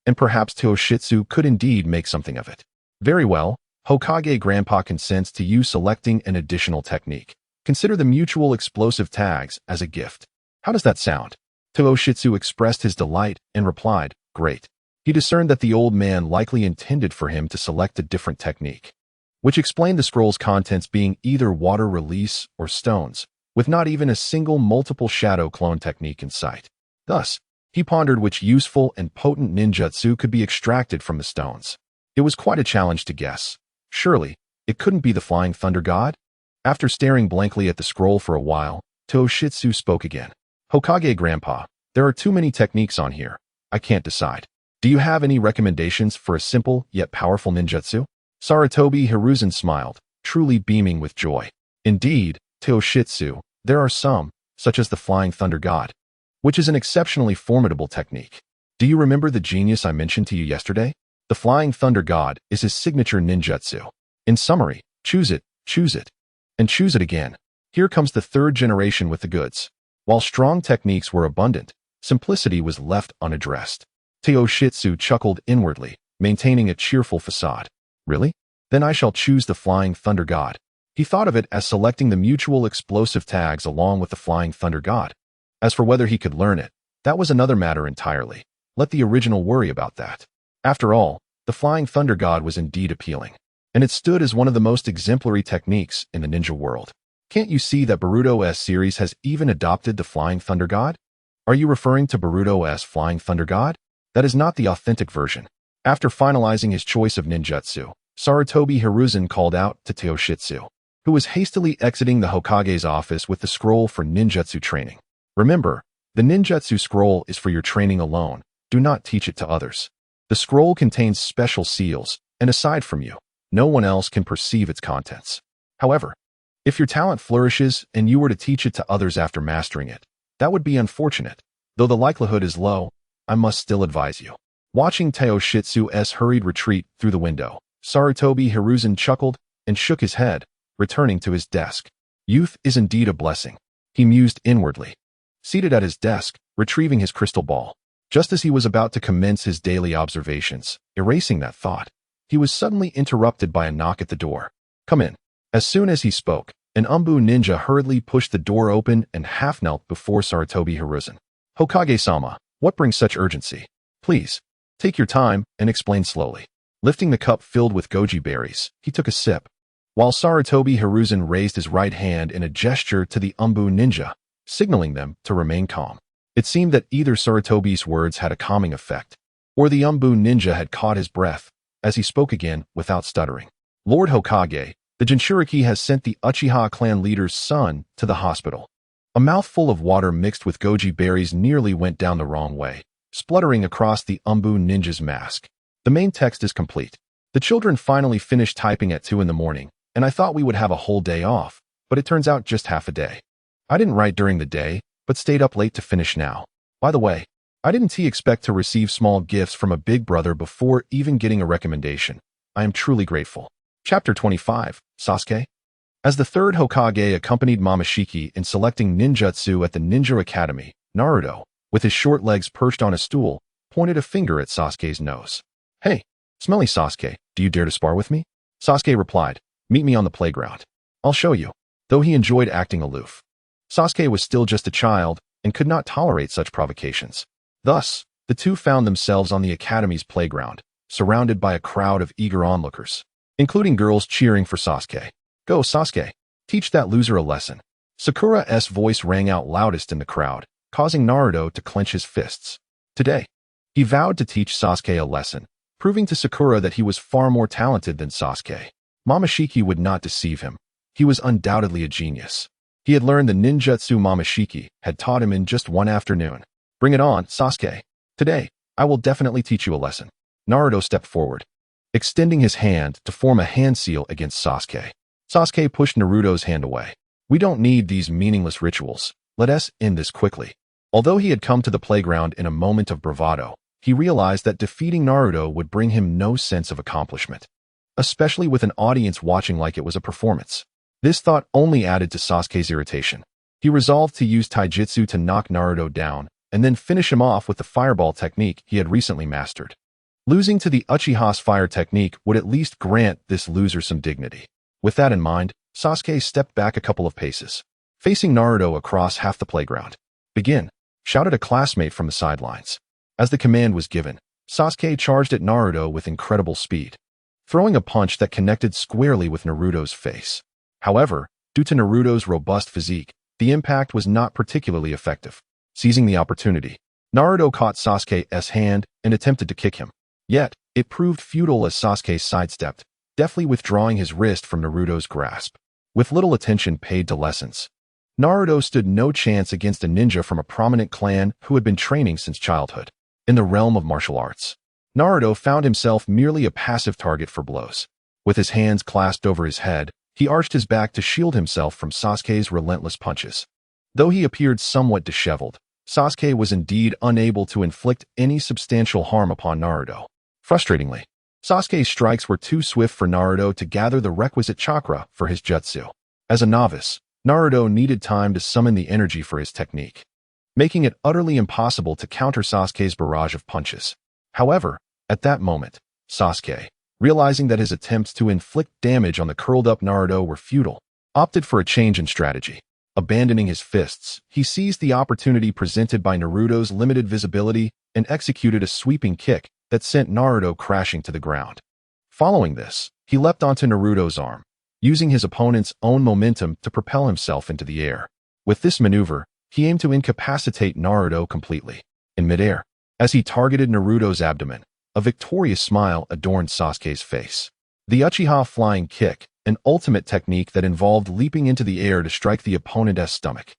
and perhaps Teoshitsu could indeed make something of it. Very well, Hokage Grandpa consents to you selecting an additional technique. Consider the mutual explosive tags as a gift. How does that sound? Teoshitsu expressed his delight and replied, great. He discerned that the old man likely intended for him to select a different technique, which explained the scroll's contents being either water release or stones, with not even a single multiple shadow clone technique in sight. Thus, he pondered which useful and potent ninjutsu could be extracted from the stones. It was quite a challenge to guess. Surely, it couldn't be the Flying Thunder God? After staring blankly at the scroll for a while, Teoshitsu spoke again. Hokage Grandpa, there are too many techniques on here. I can't decide. Do you have any recommendations for a simple yet powerful ninjutsu? Sarutobi Hiruzen smiled, truly beaming with joy. Indeed, Teoshitsu, there are some, such as the Flying Thunder God, which is an exceptionally formidable technique. Do you remember the genius I mentioned to you yesterday? The Flying Thunder God is his signature ninjutsu. In summary, choose it, and choose it again. Here comes the third generation with the goods. While strong techniques were abundant, simplicity was left unaddressed. Teoshitsu chuckled inwardly, maintaining a cheerful facade. Really? Then I shall choose the Flying Thunder God. He thought of it as selecting the mutual explosive tags along with the Flying Thunder God. As for whether he could learn it, that was another matter entirely. Let the original worry about that. After all, the Flying Thunder God was indeed appealing, and it stood as one of the most exemplary techniques in the ninja world. Can't you see that Boruto's series has even adopted the Flying Thunder God? Are you referring to Boruto's Flying Thunder God? That is not the authentic version. After finalizing his choice of ninjutsu, Sarutobi Hiruzen called out to Teoshitsu, who was hastily exiting the Hokage's office with the scroll for ninjutsu training. Remember, the ninjutsu scroll is for your training alone. Do not teach it to others. The scroll contains special seals, and aside from you, no one else can perceive its contents. However, if your talent flourishes and you were to teach it to others after mastering it, that would be unfortunate. Though the likelihood is low, I must still advise you. Watching Teoshitsu's hurried retreat through the window, Sarutobi Hiruzen chuckled and shook his head, returning to his desk. Youth is indeed a blessing, he mused inwardly. Seated at his desk, retrieving his crystal ball, just as he was about to commence his daily observations, erasing that thought, he was suddenly interrupted by a knock at the door. Come in. As soon as he spoke, an Umbu ninja hurriedly pushed the door open and half-knelt before Sarutobi Hiruzen. Hokage-sama, what brings such urgency? Please. Take your time and explain slowly. Lifting the cup filled with goji berries, he took a sip, while Sarutobi Hiruzen raised his right hand in a gesture to the Umbu ninja, signaling them to remain calm. It seemed that either Sarutobi's words had a calming effect, or the Umbu ninja had caught his breath, as he spoke again without stuttering. Lord Hokage, the Jinchuriki has sent the Uchiha clan leader's son to the hospital. A mouthful of water mixed with goji berries nearly went down the wrong way, spluttering across the Umbu ninja's mask. The main text is complete. The children finally finished typing at 2 in the morning, and I thought we would have a whole day off, but it turns out just half a day. I didn't write during the day, but stayed up late to finish now. By the way, I didn't expect to receive small gifts from a big brother before even getting a recommendation. I am truly grateful. Chapter 25, Sasuke. As the third Hokage accompanied Momoshiki in selecting ninjutsu at the Ninja Academy, Naruto, with his short legs perched on a stool, pointed a finger at Sasuke's nose. Hey, smelly Sasuke, do you dare to spar with me? Sasuke replied, meet me on the playground. I'll show you. Though he enjoyed acting aloof, Sasuke was still just a child and could not tolerate such provocations. Thus, the two found themselves on the academy's playground, surrounded by a crowd of eager onlookers, including girls cheering for Sasuke. Go, Sasuke. Teach that loser a lesson. Sakura's voice rang out loudest in the crowd, causing Naruto to clench his fists. Today, he vowed to teach Sasuke a lesson, proving to Sakura that he was far more talented than Sasuke. Momoshiki would not deceive him. He was undoubtedly a genius. He had learned the ninjutsu Momoshiki had taught him in just one afternoon. Bring it on, Sasuke. Today, I will definitely teach you a lesson. Naruto stepped forward, extending his hand to form a hand seal against Sasuke. Sasuke pushed Naruto's hand away. We don't need these meaningless rituals. Let us end this quickly. Although he had come to the playground in a moment of bravado, he realized that defeating Naruto would bring him no sense of accomplishment, especially with an audience watching like it was a performance. This thought only added to Sasuke's irritation. He resolved to use taijutsu to knock Naruto down, and then finish him off with the fireball technique he had recently mastered. Losing to the Uchiha's fire technique would at least grant this loser some dignity. With that in mind, Sasuke stepped back a couple of paces, facing Naruto across half the playground. Begin, shouted a classmate from the sidelines. As the command was given, Sasuke charged at Naruto with incredible speed, throwing a punch that connected squarely with Naruto's face. However, due to Naruto's robust physique, the impact was not particularly effective. Seizing the opportunity, Naruto caught Sasuke's hand and attempted to kick him. Yet, it proved futile as Sasuke sidestepped, deftly withdrawing his wrist from Naruto's grasp. With little attention paid to lessons, Naruto stood no chance against a ninja from a prominent clan who had been training since childhood. In the realm of martial arts, Naruto found himself merely a passive target for blows. With his hands clasped over his head, he arched his back to shield himself from Sasuke's relentless punches. Though he appeared somewhat disheveled, Sasuke was indeed unable to inflict any substantial harm upon Naruto. Frustratingly, Sasuke's strikes were too swift for Naruto to gather the requisite chakra for his jutsu. As a novice, Naruto needed time to summon the energy for his technique, making it utterly impossible to counter Sasuke's barrage of punches. However, at that moment, Sasuke, realizing that his attempts to inflict damage on the curled-up Naruto were futile, opted for a change in strategy. Abandoning his fists, he seized the opportunity presented by Naruto's limited visibility and executed a sweeping kick that sent Naruto crashing to the ground. Following this, he leapt onto Naruto's arm, using his opponent's own momentum to propel himself into the air. With this maneuver, he aimed to incapacitate Naruto completely. In midair, as he targeted Naruto's abdomen, a victorious smile adorned Sasuke's face. The Uchiha flying kick, an ultimate technique that involved leaping into the air to strike the opponent's stomach,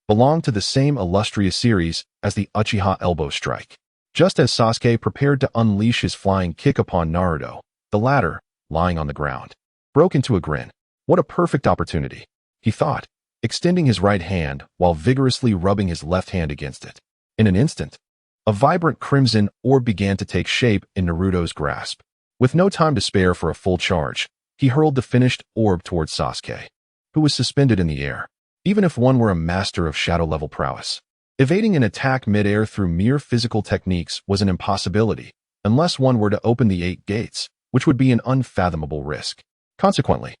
belonged to the same illustrious series as the Uchiha elbow strike. Just as Sasuke prepared to unleash his flying kick upon Naruto, the latter, lying on the ground, broke into a grin. What a perfect opportunity, he thought, extending his right hand while vigorously rubbing his left hand against it. In an instant, a vibrant crimson orb began to take shape in Naruto's grasp. With no time to spare for a full charge, he hurled the finished orb towards Sasuke, who was suspended in the air. Even if one were a master of shadow-level prowess, evading an attack mid-air through mere physical techniques was an impossibility, unless one were to open the 8 gates, which would be an unfathomable risk. Consequently,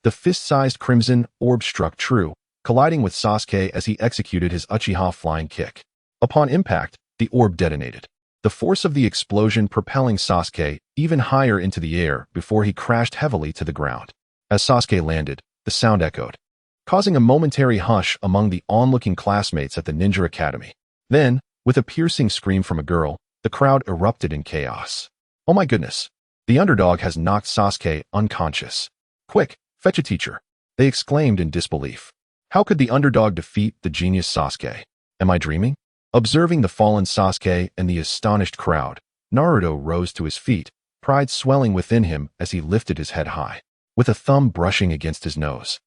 the fist-sized crimson orb struck true, colliding with Sasuke as he executed his Uchiha flying kick. Upon impact, the orb detonated, the force of the explosion propelling Sasuke even higher into the air before he crashed heavily to the ground. As Sasuke landed, the sound echoed, causing a momentary hush among the onlooking classmates at the Ninja Academy. Then, with a piercing scream from a girl, the crowd erupted in chaos. "Oh my goodness! The underdog has knocked Sasuke unconscious. Quick, fetch a teacher!" they exclaimed in disbelief. How could the underdog defeat the genius Sasuke? Am I dreaming? Observing the fallen Sasuke and the astonished crowd, Naruto rose to his feet, pride swelling within him as he lifted his head high, with a thumb brushing against his nose.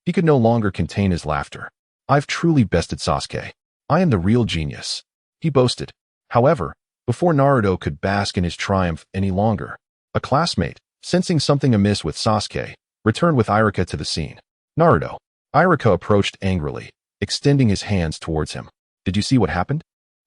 He could no longer contain his laughter. "I've truly bested Sasuke. I am the real genius," he boasted. However, before Naruto could bask in his triumph any longer, a classmate, sensing something amiss with Sasuke, returned with Iruka to the scene. "Naruto." Iruka approached angrily, extending his hands towards him. "Did you see what happened?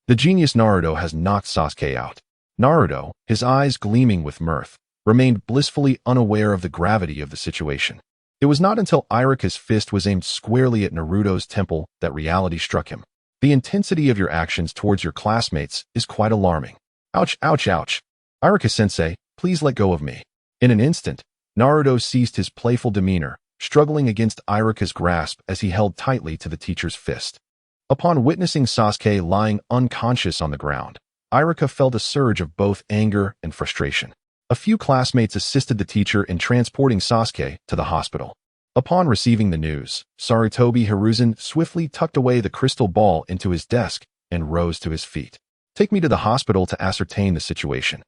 The genius Naruto has knocked Sasuke out." Naruto, his eyes gleaming with mirth, remained blissfully unaware of the gravity of the situation. It was not until Iruka's fist was aimed squarely at Naruto's temple that reality struck him. The intensity of your actions towards your classmates is quite alarming. "Ouch, ouch, ouch. Iruka-sensei, please let go of me." In an instant, Naruto ceased his playful demeanor, struggling against Iruka's grasp as he held tightly to the teacher's fist. Upon witnessing Sasuke lying unconscious on the ground, Iruka felt a surge of both anger and frustration. A few classmates assisted the teacher in transporting Sasuke to the hospital. Upon receiving the news, Sarutobi Hiruzen swiftly tucked away the crystal ball into his desk and rose to his feet. "Take me to the hospital to ascertain the situation."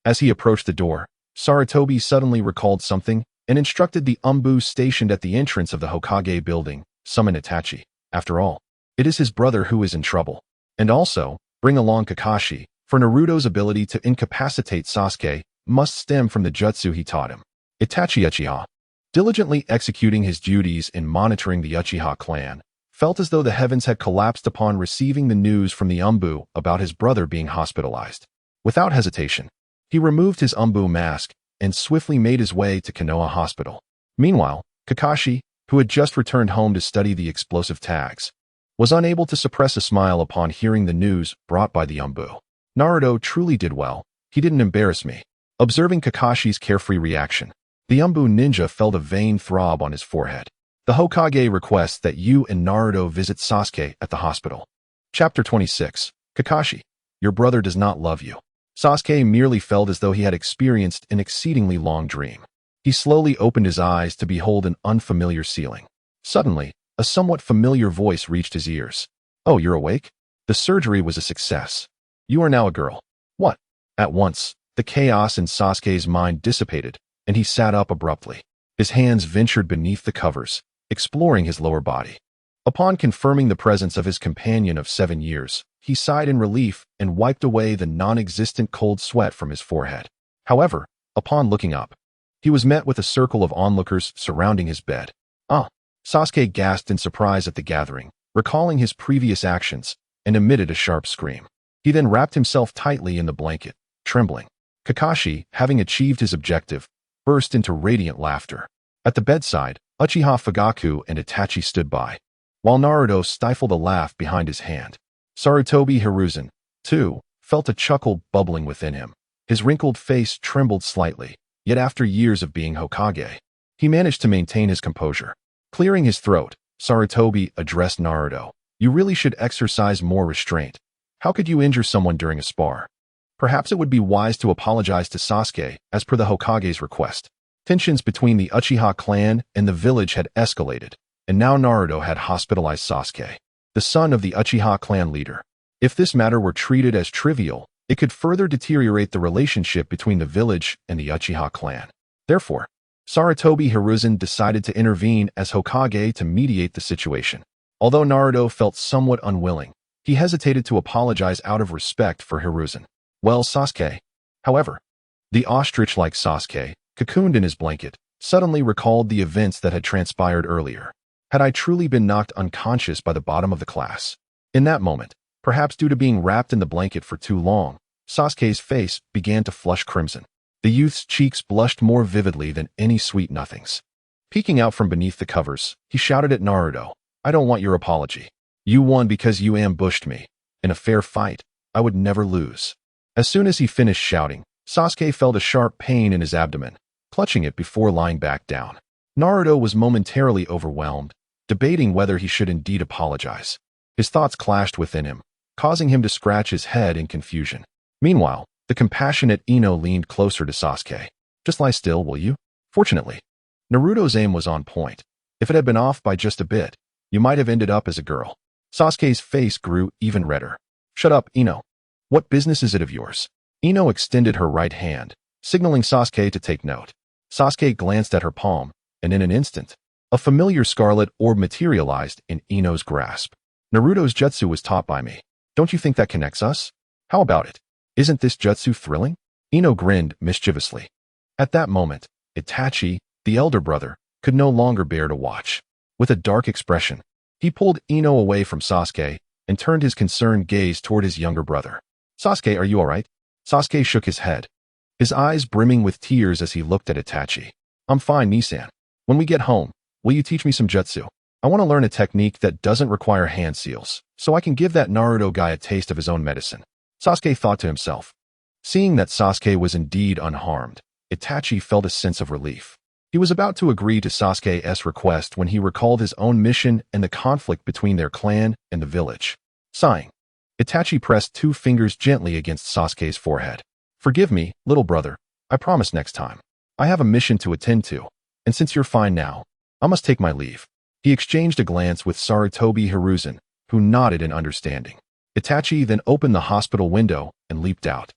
As he approached the door, Sarutobi suddenly recalled something and instructed the Umbu stationed at the entrance of the Hokage building, summon Itachi. After all, it is his brother who is in trouble. And also, bring along Kakashi, for Naruto's ability to incapacitate Sasuke must stem from the jutsu he taught him. Itachi Uchiha, diligently executing his duties in monitoring the Uchiha clan, felt as though the heavens had collapsed upon receiving the news from the Umbu about his brother being hospitalized. Without hesitation, he removed his Umbu mask and swiftly made his way to Konoha Hospital. Meanwhile, Kakashi, who had just returned home to study the explosive tags, was unable to suppress a smile upon hearing the news brought by the Umbu. "Naruto truly did well. He didn't embarrass me." Observing Kakashi's carefree reaction, the Umbu ninja felt a vain throb on his forehead. "The Hokage requests that you and Naruto visit Sasuke at the hospital." Chapter 26. Kakashi, your brother does not love you. Sasuke merely felt as though he had experienced an exceedingly long dream. He slowly opened his eyes to behold an unfamiliar ceiling. Suddenly, a somewhat familiar voice reached his ears. "Oh, you're awake? The surgery was a success. You are now a girl." "What?" At once, the chaos in Sasuke's mind dissipated, and he sat up abruptly. His hands ventured beneath the covers, exploring his lower body. Upon confirming the presence of his companion of 7 years, he sighed in relief and wiped away the non-existent cold sweat from his forehead. However, upon looking up, he was met with a circle of onlookers surrounding his bed. "Ah!" Sasuke gasped in surprise at the gathering, recalling his previous actions, and emitted a sharp scream. He then wrapped himself tightly in the blanket, trembling. Kakashi, having achieved his objective, burst into radiant laughter. At the bedside, Uchiha Fugaku and Itachi stood by, while Naruto stifled a laugh behind his hand. Sarutobi Hiruzen, too, felt a chuckle bubbling within him. His wrinkled face trembled slightly, yet after years of being Hokage, he managed to maintain his composure. Clearing his throat, Sarutobi addressed Naruto. "You really should exercise more restraint. How could you injure someone during a spar? Perhaps it would be wise to apologize to Sasuke as per the Hokage's request." Tensions between the Uchiha clan and the village had escalated, and now Naruto had hospitalized Sasuke, the son of the Uchiha clan leader. If this matter were treated as trivial, it could further deteriorate the relationship between the village and the Uchiha clan. Therefore, Sarutobi Hiruzen decided to intervene as Hokage to mediate the situation. Although Naruto felt somewhat unwilling, he hesitated to apologize out of respect for Hiruzen. "Well, Sasuke." However, the ostrich-like Sasuke, cocooned in his blanket, suddenly recalled the events that had transpired earlier. Had I truly been knocked unconscious by the bottom of the class? In that moment, perhaps due to being wrapped in the blanket for too long, Sasuke's face began to flush crimson. The youth's cheeks blushed more vividly than any sweet nothings. Peeking out from beneath the covers, he shouted at Naruto, "I don't want your apology. You won because you ambushed me. In a fair fight, I would never lose." As soon as he finished shouting, Sasuke felt a sharp pain in his abdomen, clutching it before lying back down. Naruto was momentarily overwhelmed, debating whether he should indeed apologize. His thoughts clashed within him, causing him to scratch his head in confusion. Meanwhile, the compassionate Ino leaned closer to Sasuke. Just lie still, will you? Fortunately, Naruto's aim was on point. If it had been off by just a bit, you might have ended up as a girl. Sasuke's face grew even redder. Shut up, Ino. What business is it of yours? Ino extended her right hand, signaling Sasuke to take note. Sasuke glanced at her palm, and in an instant, a familiar scarlet orb materialized in Ino's grasp. Naruto's jutsu was taught by me. Don't you think that connects us? How about it? Isn't this jutsu thrilling? Ino grinned mischievously. At that moment, Itachi, the elder brother, could no longer bear to watch. With a dark expression, he pulled Ino away from Sasuke and turned his concerned gaze toward his younger brother. Sasuke, are you all right? Sasuke shook his head, his eyes brimming with tears as he looked at Itachi. I'm fine, Nisan. When we get home, will you teach me some jutsu? I want to learn a technique that doesn't require hand seals, so I can give that Naruto guy a taste of his own medicine. Sasuke thought to himself. Seeing that Sasuke was indeed unharmed, Itachi felt a sense of relief. He was about to agree to Sasuke's request when he recalled his own mission and the conflict between their clan and the village. Sighing, Itachi pressed 2 fingers gently against Sasuke's forehead. Forgive me, little brother. I promise next time. I have a mission to attend to, and since you're fine now, I must take my leave. He exchanged a glance with Sarutobi Hiruzen, who nodded in understanding. Itachi then opened the hospital window and leaped out.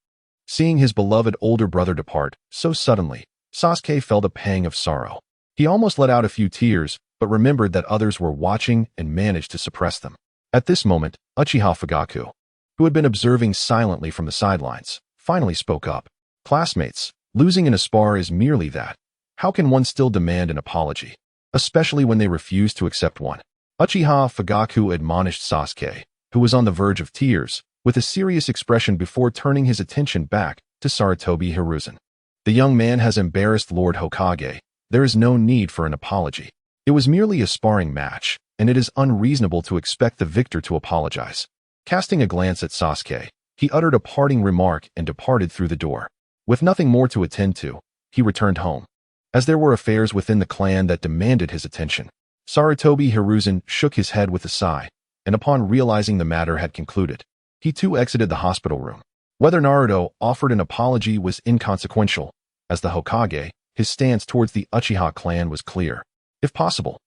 Seeing his beloved older brother depart so suddenly, Sasuke felt a pang of sorrow. He almost let out a few tears, but remembered that others were watching and managed to suppress them. At this moment, Uchiha Fugaku, who had been observing silently from the sidelines, finally spoke up. Classmates, losing in a spar is merely that. How can one still demand an apology, especially when they refuse to accept one? Uchiha Fugaku admonished Sasuke, who was on the verge of tears, with a serious expression before turning his attention back to Sarutobi Hiruzen. The young man has embarrassed Lord Hokage. There is no need for an apology. It was merely a sparring match, and it is unreasonable to expect the victor to apologize. Casting a glance at Sasuke, he uttered a parting remark and departed through the door. With nothing more to attend to, he returned home. As there were affairs within the clan that demanded his attention, Sarutobi Hiruzen shook his head with a sigh, and upon realizing the matter had concluded, he too exited the hospital room. Whether Naruto offered an apology was inconsequential. As the Hokage, his stance towards the Uchiha clan was clear. If possible,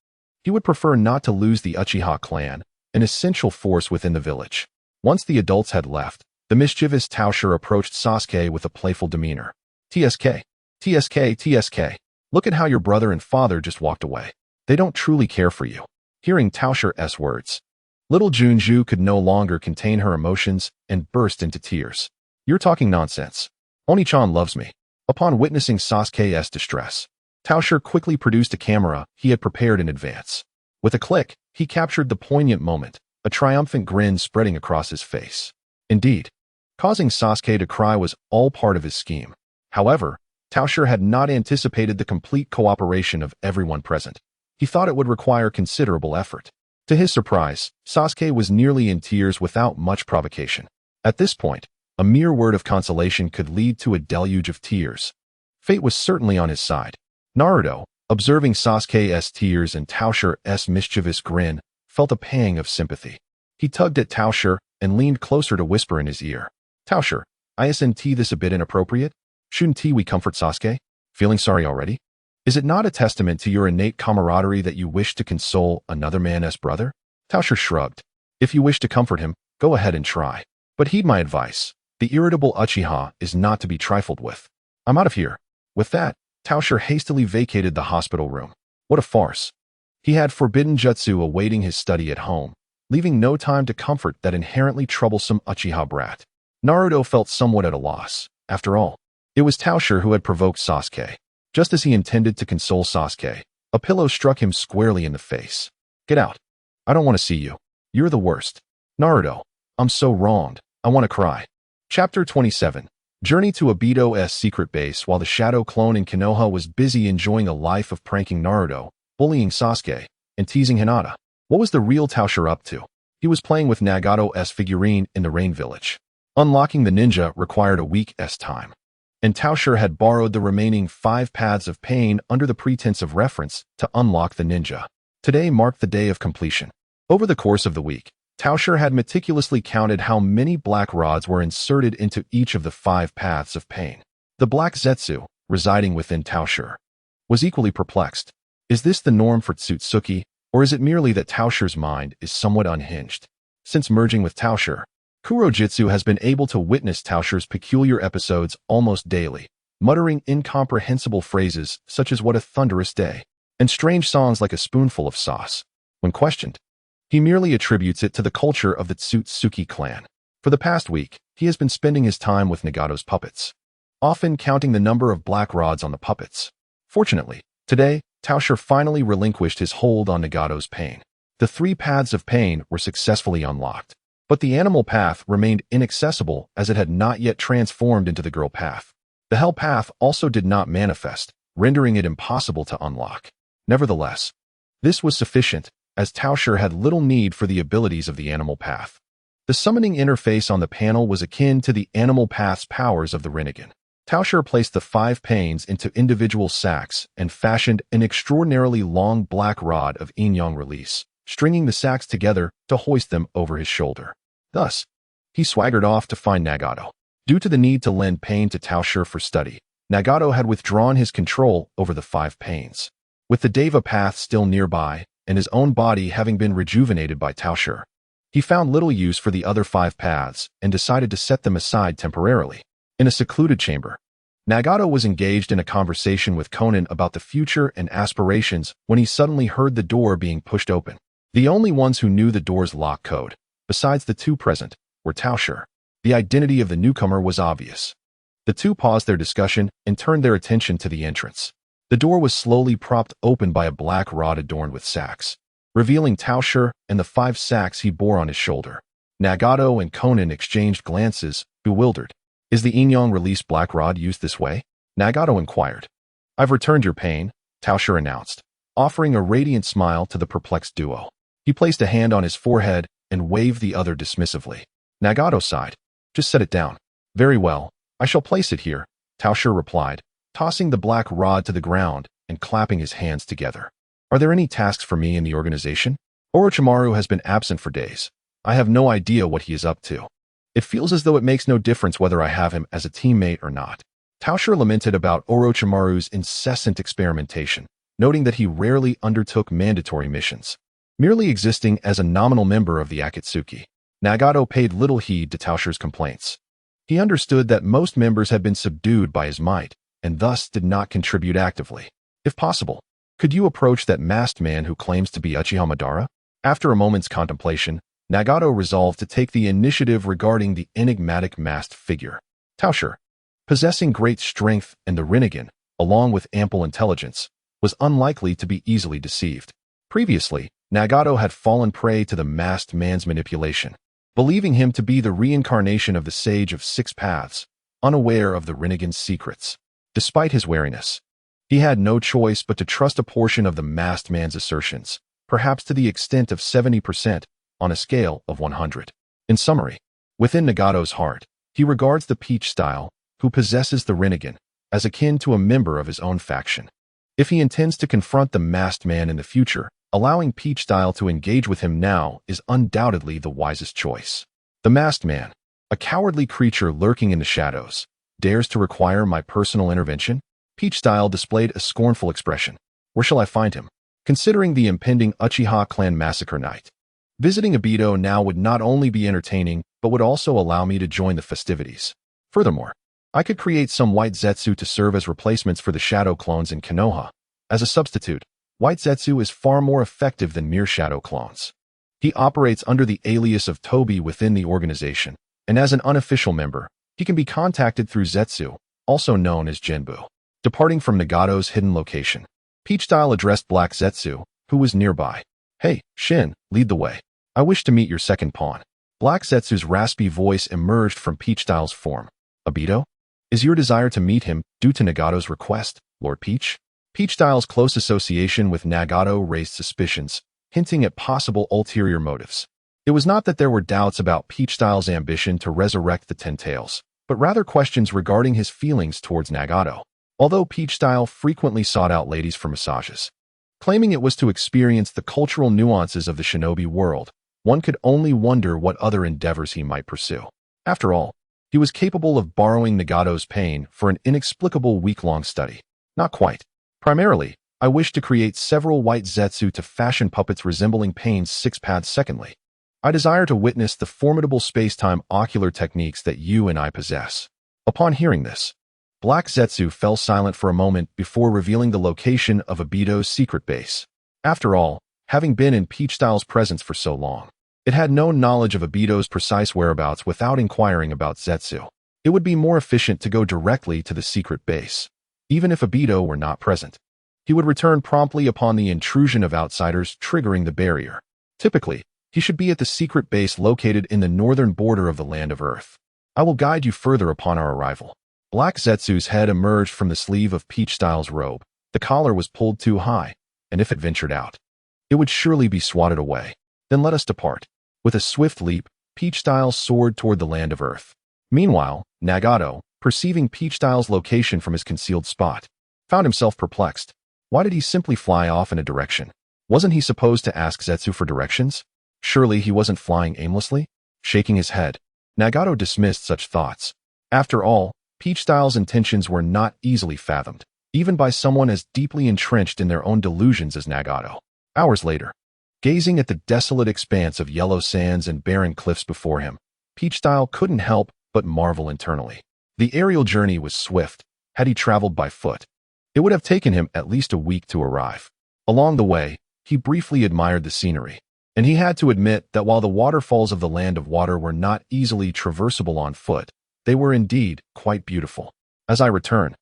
he would prefer not to lose the Uchiha clan, an essential force within the village. Once the adults had left, the mischievous Tao Shi approached Sasuke with a playful demeanor. TSK, TSK, TSK. Look at how your brother and father just walked away. They don't truly care for you. Hearing Tao Shi's words, little Junju could no longer contain her emotions and burst into tears. You're talking nonsense. Oni-chan loves me. Upon witnessing Sasuke's distress, Tao Shi quickly produced a camera he had prepared in advance. With a click, he captured the poignant moment, a triumphant grin spreading across his face. Indeed, causing Sasuke to cry was all part of his scheme. However, Tao Shi had not anticipated the complete cooperation of everyone present. He thought it would require considerable effort. To his surprise, Sasuke was nearly in tears without much provocation. At this point, a mere word of consolation could lead to a deluge of tears. Fate was certainly on his side. Naruto, observing Sasuke's tears and Tao Shi's mischievous grin, felt a pang of sympathy. He tugged at Tao Shi and leaned closer to whisper in his ear. Tao Shi, isn't this a bit inappropriate? Shouldn't we comfort Sasuke? Feeling sorry already? Is it not a testament to your innate camaraderie that you wish to console another man's brother? Tao Shi shrugged. If you wish to comfort him, go ahead and try. But heed my advice. The irritable Uchiha is not to be trifled with. I'm out of here. With that, Tao Shi hastily vacated the hospital room. What a farce. He had forbidden jutsu awaiting his study at home, leaving no time to comfort that inherently troublesome Uchiha brat. Naruto felt somewhat at a loss. After all, it was Tao Shi who had provoked Sasuke. Just as he intended to console Sasuke, a pillow struck him squarely in the face. Get out. I don't want to see you. You're the worst. Naruto, I'm so wronged. I want to cry. Chapter 27. Journey to Obito's secret base. While the shadow clone in Konoha was busy enjoying a life of pranking Naruto, bullying Sasuke, and teasing Hinata, what was the real Tao Shi up to? He was playing with Nagato's figurine in the Rain Village. Unlocking the ninja required a week's time, and Tao Shi had borrowed the remaining 5 paths of pain under the pretense of reference to unlock the ninja. Today marked the day of completion. Over the course of the week, Tao Shi had meticulously counted how many black rods were inserted into each of the 5 paths of pain. The black Zetsu, residing within Tao Shi, was equally perplexed. Is this the norm for Otsutsuki, or is it merely that Tao Shi's mind is somewhat unhinged? Since merging with Tao Shi, Kurojitsu has been able to witness Tao Shi's peculiar episodes almost daily, muttering incomprehensible phrases such as "what a thunderous day," and strange songs like "a spoonful of sauce." When questioned, he merely attributes it to the culture of the Otsutsuki clan. For the past week, he has been spending his time with Nagato's puppets, often counting the number of black rods on the puppets. Fortunately, today, Tao Shi finally relinquished his hold on Nagato's pain. The 3 paths of pain were successfully unlocked, but the animal path remained inaccessible as it had not yet transformed into the girl path. The hell path also did not manifest, rendering it impossible to unlock. Nevertheless, this was sufficient, as Tao Shi had little need for the abilities of the animal path. The summoning interface on the panel was akin to the animal path's powers of the Rinnegan. Tao Shi placed the 5 pains into individual sacks and fashioned an extraordinarily long black rod of yin-yang release, stringing the sacks together to hoist them over his shoulder. Thus, he swaggered off to find Nagato. Due to the need to lend pain to Tao Shi for study, Nagato had withdrawn his control over the 5 pains. With the Deva path still nearby, and his own body having been rejuvenated by Tao Shi, he found little use for the other 5 paths and decided to set them aside temporarily. In a secluded chamber, Nagato was engaged in a conversation with Conan about the future and aspirations when he suddenly heard the door being pushed open. The only ones who knew the door's lock code, besides the 2 present, were Tao Shi. The identity of the newcomer was obvious. The 2 paused their discussion and turned their attention to the entrance. The door was slowly propped open by a black rod adorned with sacks, revealing Tao Shi and the 5 sacks he bore on his shoulder. Nagato and Conan exchanged glances, bewildered. Is the yin-yang release black rod used this way? Nagato inquired. I've returned your pain, Tao Shi announced, offering a radiant smile to the perplexed duo. He placed a hand on his forehead and waved the other dismissively. Nagato sighed. Just set it down. Very well, I shall place it here, Tao Shi replied, tossing the black rod to the ground and clapping his hands together. Are there any tasks for me in the organization? Orochimaru has been absent for days. I have no idea what he is up to. It feels as though it makes no difference whether I have him as a teammate or not. Tao Shi lamented about Orochimaru's incessant experimentation, noting that he rarely undertook mandatory missions, merely existing as a nominal member of the Akatsuki. Nagato paid little heed to Tao Shi's complaints. He understood that most members had been subdued by his might, and thus did not contribute actively. If possible, could you approach that masked man who claims to be Uchiha Madara? After a moment's contemplation, Nagato resolved to take the initiative regarding the enigmatic masked figure. Tao Shi, possessing great strength and the Rinnegan, along with ample intelligence, was unlikely to be easily deceived. Previously, Nagato had fallen prey to the masked man's manipulation, believing him to be the reincarnation of the Sage of 6 Paths, unaware of the Rinnegan's secrets. Despite his wariness, he had no choice but to trust a portion of the masked man's assertions, perhaps to the extent of 70%, on a scale of 100. In summary, within Nagato's heart, he regards the Peach style, who possesses the Rinnegan, as akin to a member of his own faction. If he intends to confront the masked man in the future, allowing Peach style to engage with him now is undoubtedly the wisest choice. The masked man, a cowardly creature lurking in the shadows, dares to require my personal intervention? Peach style displayed a scornful expression. Where shall I find him? Considering the impending Uchiha clan massacre night, visiting Obito now would not only be entertaining, but would also allow me to join the festivities. Furthermore, I could create some white Zetsu to serve as replacements for the shadow clones in Konoha. As a substitute, white Zetsu is far more effective than mere shadow clones. He operates under the alias of Tobi within the organization, and as an unofficial member, he can be contacted through Zetsu, also known as Genbu. Departing from Nagato's hidden location, Peach style addressed Black Zetsu, who was nearby. Hey, Shin, lead the way. I wish to meet your second pawn. Black Zetsu's raspy voice emerged from Peach style's form. Obito? Is your desire to meet him due to Nagato's request, Lord Peach? Peach style's close association with Nagato raised suspicions, hinting at possible ulterior motives. It was not that there were doubts about Peach-style's ambition to resurrect the Ten Tails, but rather questions regarding his feelings towards Nagato. Although Peach-style frequently sought out ladies for massages, claiming it was to experience the cultural nuances of the shinobi world, one could only wonder what other endeavors he might pursue. After all, he was capable of borrowing Nagato's pain for an inexplicable week-long study. Not quite. Primarily, I wished to create several white zetsu to fashion puppets resembling Pain's six-paths. Secondly, I desire to witness the formidable space-time ocular techniques that you and I possess. Upon hearing this, Black Zetsu fell silent for a moment before revealing the location of Obito's secret base. After all, having been in Peach-style's presence for so long, it had no knowledge of Obito's precise whereabouts without inquiring about Zetsu. It would be more efficient to go directly to the secret base. Even if Obito were not present, he would return promptly upon the intrusion of outsiders triggering the barrier. Typically, he should be at the secret base located in the northern border of the land of Earth. I will guide you further upon our arrival. Black Zetsu's head emerged from the sleeve of Peach-style's robe. The collar was pulled too high, and if it ventured out, it would surely be swatted away. Then let us depart. With a swift leap, Peach-style soared toward the land of Earth. Meanwhile, Nagato, perceiving Peach-style's location from his concealed spot, found himself perplexed. Why did he simply fly off in a direction? Wasn't he supposed to ask Zetsu for directions? Surely he wasn't flying aimlessly? Shaking his head, Nagato dismissed such thoughts. After all, Peach-style's intentions were not easily fathomed, even by someone as deeply entrenched in their own delusions as Nagato. Hours later, gazing at the desolate expanse of yellow sands and barren cliffs before him, Peach-style couldn't help but marvel internally. The aerial journey was swift. Had he traveled by foot, it would have taken him at least a week to arrive. Along the way, he briefly admired the scenery, and he had to admit that while the waterfalls of the Land of Water were not easily traversable on foot, they were indeed quite beautiful. As I return,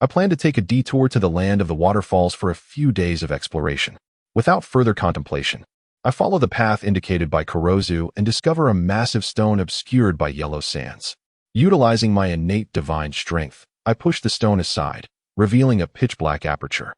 I plan to take a detour to the Land of the Waterfalls for a few days of exploration. Without further contemplation, I follow the path indicated by Kurozu and discover a massive stone obscured by yellow sands. Utilizing my innate divine strength, I push the stone aside, revealing a pitch-black aperture.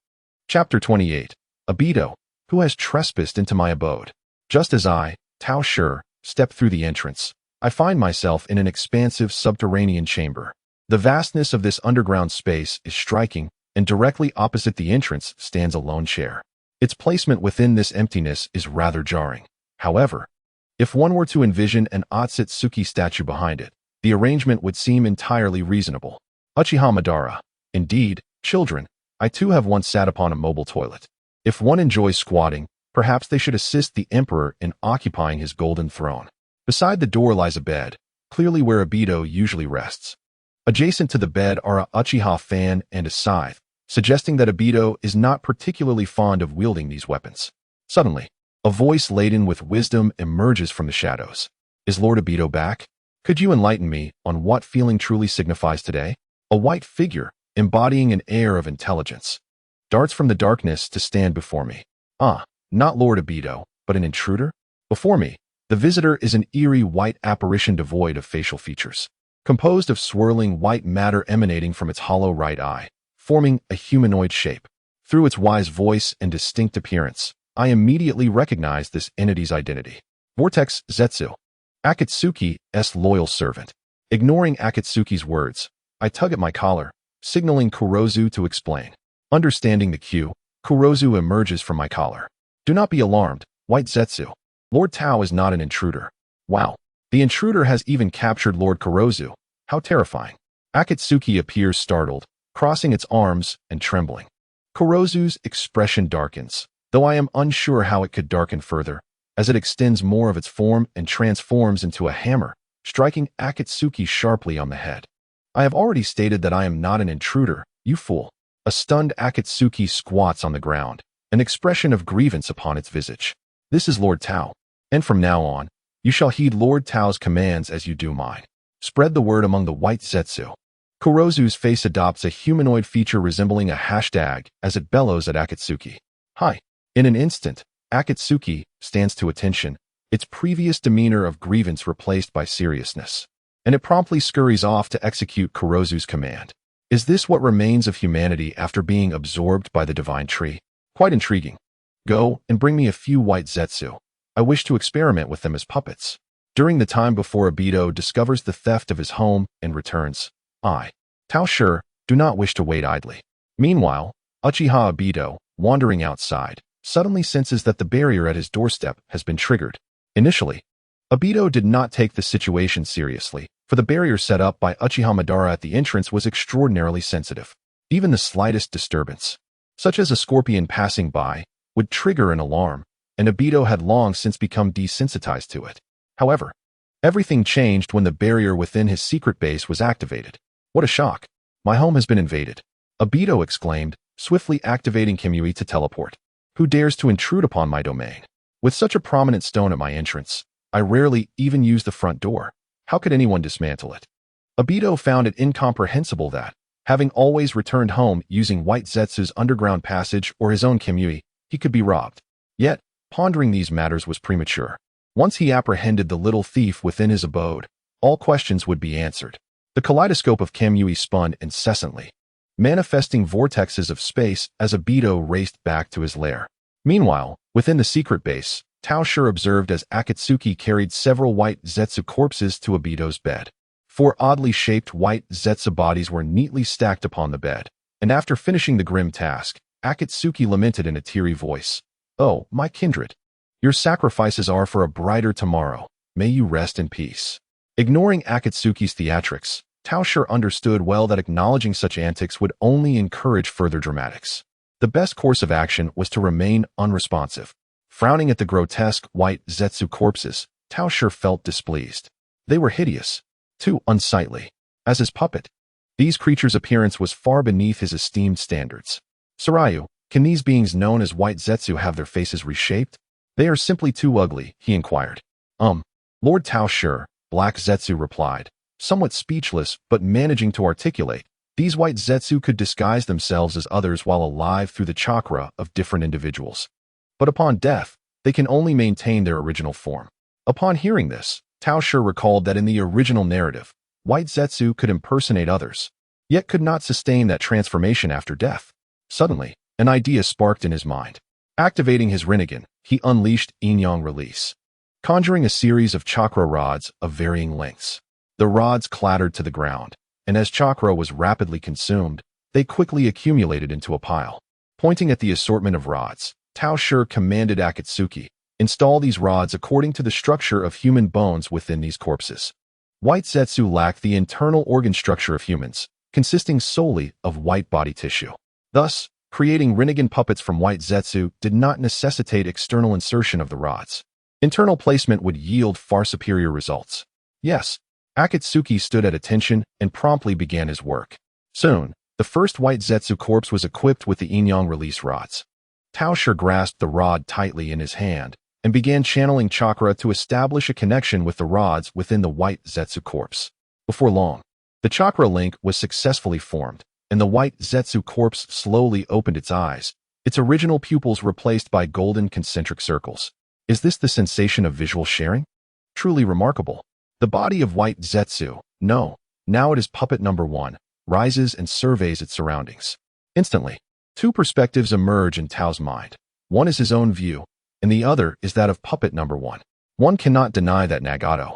Chapter 28. Obito, who has trespassed into my abode. Just as I, Tao Shi, step through the entrance, I find myself in an expansive subterranean chamber. The vastness of this underground space is striking, and directly opposite the entrance stands a lone chair. Its placement within this emptiness is rather jarring. However, if one were to envision an Otsutsuki statue behind it, the arrangement would seem entirely reasonable. Uchiha Madara. Indeed, children, I too have once sat upon a mobile toilet. If one enjoys squatting, perhaps they should assist the emperor in occupying his golden throne. Beside the door lies a bed, clearly where Obito usually rests. Adjacent to the bed are a Uchiha fan and a scythe, suggesting that Obito is not particularly fond of wielding these weapons. Suddenly, a voice laden with wisdom emerges from the shadows. Is Lord Obito back? Could you enlighten me on what feeling truly signifies today? A white figure, embodying an air of intelligence, darts from the darkness to stand before me. Not Lord Obito, but an intruder? Before me, the visitor is an eerie white apparition devoid of facial features, composed of swirling white matter emanating from its hollow right eye, forming a humanoid shape. Through its wise voice and distinct appearance, I immediately recognize this entity's identity. Vortex Zetsu, Akatsuki's loyal servant. Ignoring Akatsuki's words, I tug at my collar, signaling Kurozu to explain. Understanding the cue, Kurozu emerges from my collar. Do not be alarmed, White Zetsu. Lord Tao is not an intruder. Wow, the intruder has even captured Lord Kurozu. How terrifying. Akatsuki appears startled, crossing its arms and trembling. Kurozu's expression darkens, though I am unsure how it could darken further, as it extends more of its form and transforms into a hammer, striking Akatsuki sharply on the head. I have already stated that I am not an intruder, you fool. A stunned Akatsuki squats on the ground, an expression of grievance upon its visage. This is Lord Tao, and from now on, you shall heed Lord Tao's commands as you do mine. Spread the word among the white Zetsu. Kurozu's face adopts a humanoid feature resembling a hashtag as it bellows at Akatsuki. Hi. In an instant, Akatsuki stands to attention, its previous demeanor of grievance replaced by seriousness, and it promptly scurries off to execute Kurozu's command. Is this what remains of humanity after being absorbed by the divine tree? Quite intriguing. Go and bring me a few white Zetsu. I wish to experiment with them as puppets. During the time before Obito discovers the theft of his home and returns, I, Tao Shi, do not wish to wait idly. Meanwhile, Uchiha Obito, wandering outside, suddenly senses that the barrier at his doorstep has been triggered. Initially, Obito did not take the situation seriously, for the barrier set up by Uchiha Madara at the entrance was extraordinarily sensitive. Even the slightest disturbance, such as a scorpion passing by, would trigger an alarm, and Obito had long since become desensitized to it. However, everything changed when the barrier within his secret base was activated. What a shock! My home has been invaded, Obito exclaimed, swiftly activating Kamui to teleport. Who dares to intrude upon my domain? With such a prominent stone at my entrance, I rarely even use the front door. How could anyone dismantle it? Obito found it incomprehensible that, having always returned home using White Zetsu's underground passage or his own Kamui, he could be robbed. Yet, pondering these matters was premature. Once he apprehended the little thief within his abode, all questions would be answered. The kaleidoscope of Kamui spun incessantly, manifesting vortexes of space as Obito raced back to his lair. Meanwhile, within the secret base, Tao Shi observed as Akatsuki carried several White Zetsu corpses to Obito's bed. 4 oddly shaped White Zetsu bodies were neatly stacked upon the bed, and after finishing the grim task, Akatsuki lamented in a teary voice, "Oh, my kindred, your sacrifices are for a brighter tomorrow. May you rest in peace." Ignoring Akatsuki's theatrics, Tao Shi understood well that acknowledging such antics would only encourage further dramatics. The best course of action was to remain unresponsive. Frowning at the grotesque White Zetsu corpses, Tao Shi felt displeased. They were hideous, too unsightly. As his puppet, these creatures' appearance was far beneath his esteemed standards. "Sarayu, can these beings known as White Zetsu have their faces reshaped? They are simply too ugly," he inquired. Lord Tao Shi, Black Zetsu replied, somewhat speechless but managing to articulate. These White Zetsu could disguise themselves as others while alive through the chakra of different individuals. But upon death, they can only maintain their original form. Upon hearing this, Tao Shi recalled that in the original narrative, White Zetsu could impersonate others, yet could not sustain that transformation after death. Suddenly, an idea sparked in his mind. Activating his Rinnegan, he unleashed Yin-Yang Release, conjuring a series of chakra rods of varying lengths. The rods clattered to the ground, and as chakra was rapidly consumed, they quickly accumulated into a pile. Pointing at the assortment of rods, Tao Shi commanded Akatsuki, "Install these rods according to the structure of human bones within these corpses." White Zetsu lacked the internal organ structure of humans, consisting solely of white body tissue. Thus, creating Rinnegan puppets from White Zetsu did not necessitate external insertion of the rods. Internal placement would yield far superior results. Yes, Akatsuki stood at attention and promptly began his work. Soon, the first White Zetsu corpse was equipped with the Yin-Yang Release rods. Tao Shi grasped the rod tightly in his hand and began channeling chakra to establish a connection with the rods within the White Zetsu corpse. Before long, the chakra link was successfully formed, and the White Zetsu corpse slowly opened its eyes, its original pupils replaced by golden concentric circles. Is this the sensation of visual sharing? Truly remarkable. The body of White Zetsu, no, now it is puppet number 1, rises and surveys its surroundings. Instantly, 2 perspectives emerge in Tao's mind. One is his own view, and the other is that of puppet number 1. One cannot deny that Nagato,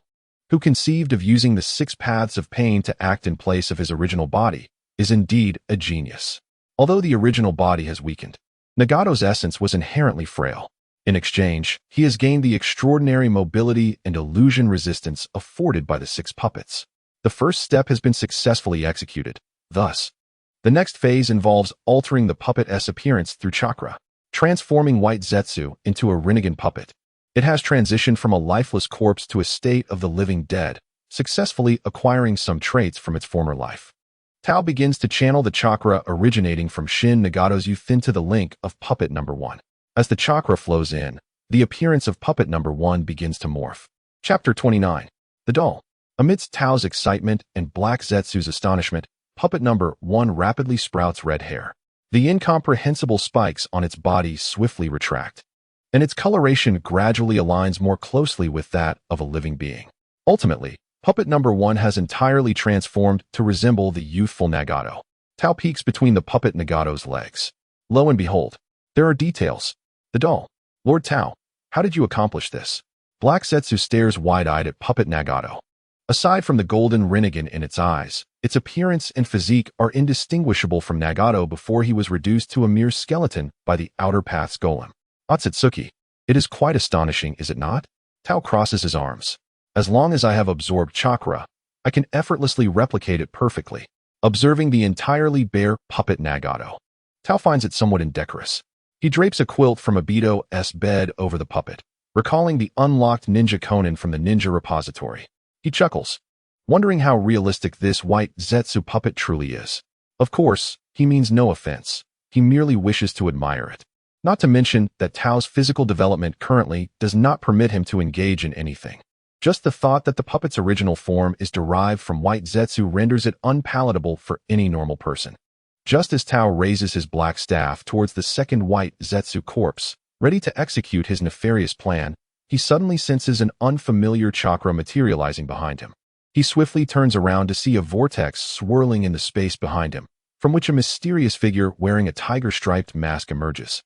who conceived of using the 6 paths of pain to act in place of his original body, is indeed a genius. Although the original body has weakened, Nagato's essence was inherently frail. In exchange, he has gained the extraordinary mobility and illusion resistance afforded by the 6 puppets. The first step has been successfully executed. Thus, the next phase involves altering the puppet's appearance through chakra, transforming White Zetsu into a Rinnegan puppet. It has transitioned from a lifeless corpse to a state of the living dead, successfully acquiring some traits from its former life. Tao begins to channel the chakra originating from Shin Nagato's youth into the link of puppet number 1. As the chakra flows in, the appearance of puppet number 1 begins to morph. Chapter 29. The Doll. Amidst Tao's excitement and Black Zetsu's astonishment, puppet number 1 rapidly sprouts red hair. The incomprehensible spikes on its body swiftly retract, and its coloration gradually aligns more closely with that of a living being. Ultimately, puppet number 1 has entirely transformed to resemble the youthful Nagato. Tao peeks between the puppet Nagato's legs. Lo and behold, there are details. The doll, Lord Tao, How did you accomplish this? Black Zetsu stares wide-eyed at puppet Nagato. Aside from the golden Rinnegan in its eyes, its appearance and physique are indistinguishable from Nagato before he was reduced to a mere skeleton by the Outer Path's golem. Otsutsuki, it is quite astonishing, is it not? Tao crosses his arms. As long as I have absorbed chakra, I can effortlessly replicate it perfectly. Observing the entirely bare puppet Nagato, Tao finds it somewhat indecorous. He drapes a quilt from Obito's bed over the puppet, recalling the unlocked ninja Conan from the ninja repository. He chuckles, wondering how realistic this white Zetsu puppet truly is. Of course, he means no offense. He merely wishes to admire it. Not to mention that Tao's physical development currently does not permit him to engage in anything. Just the thought that the puppet's original form is derived from white Zetsu renders it unpalatable for any normal person. Just as Tao raises his black staff towards the second white Zetsu corpse, ready to execute his nefarious plan, he suddenly senses an unfamiliar chakra materializing behind him. He swiftly turns around to see a vortex swirling in the space behind him, from which a mysterious figure wearing a tiger-striped mask emerges.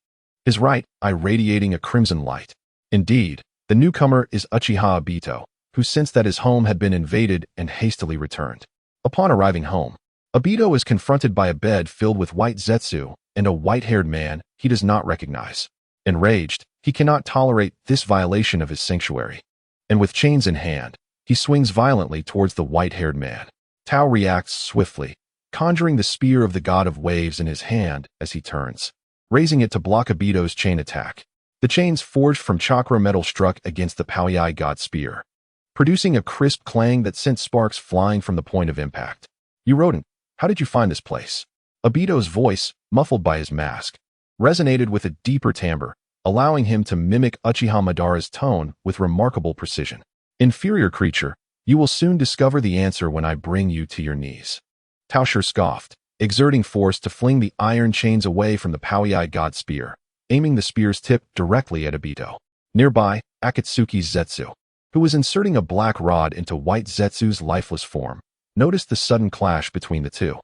His right eye radiating a crimson light. Indeed, the newcomer is Uchiha Obito, who sensed that his home had been invaded and hastily returned. Upon arriving home, Obito is confronted by a bed filled with white Zetsu and a white-haired man he does not recognize. Enraged, he cannot tolerate this violation of his sanctuary, and with chains in hand, he swings violently towards the white-haired man. Tao reacts swiftly, conjuring the spear of the god of waves in his hand as he turns, raising it to block Obito's chain attack. The chains forged from chakra metal struck against the Paoyai god spear, producing a crisp clang that sent sparks flying from the point of impact. "You rodent, how did you find this place?" Obito's voice, muffled by his mask, resonated with a deeper timbre, allowing him to mimic Uchiha Madara's tone with remarkable precision. "Inferior creature, you will soon discover the answer when I bring you to your knees." Tao Shi scoffed, exerting force to fling the iron chains away from the Paoyai god spear, aiming the spear's tip directly at Obito. Nearby, Akatsuki's Zetsu, who was inserting a black rod into white Zetsu's lifeless form, noticed the sudden clash between the two.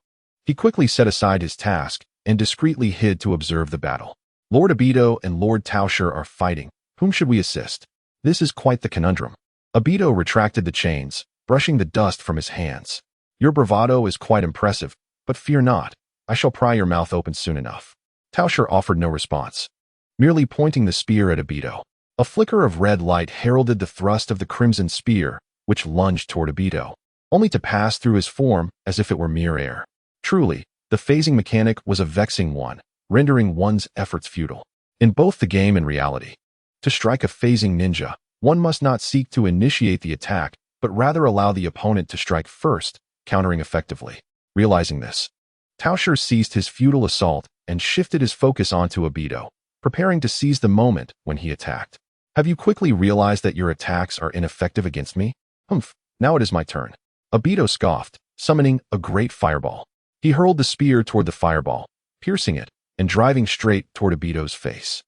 He quickly set aside his task and discreetly hid to observe the battle. Lord Obito and Lord Tao Shi are fighting. Whom should we assist? This is quite the conundrum. Obito retracted the chains, brushing the dust from his hands. "Your bravado is quite impressive, but fear not. I shall pry your mouth open soon enough." Tao Shi offered no response, merely pointing the spear at Obito. A flicker of red light heralded the thrust of the crimson spear, which lunged toward Obito, only to pass through his form as if it were mere air. Truly, the phasing mechanic was a vexing one, rendering one's efforts futile. In both the game and reality, to strike a phasing ninja, one must not seek to initiate the attack, but rather allow the opponent to strike first, countering effectively. Realizing this, Tao Shi ceased his futile assault and shifted his focus onto Obito, preparing to seize the moment when he attacked. "Have you quickly realized that your attacks are ineffective against me? Humph, now it is my turn." Obito scoffed, summoning a great fireball. He hurled the spear toward the fireball, piercing it and driving straight toward Obito's face.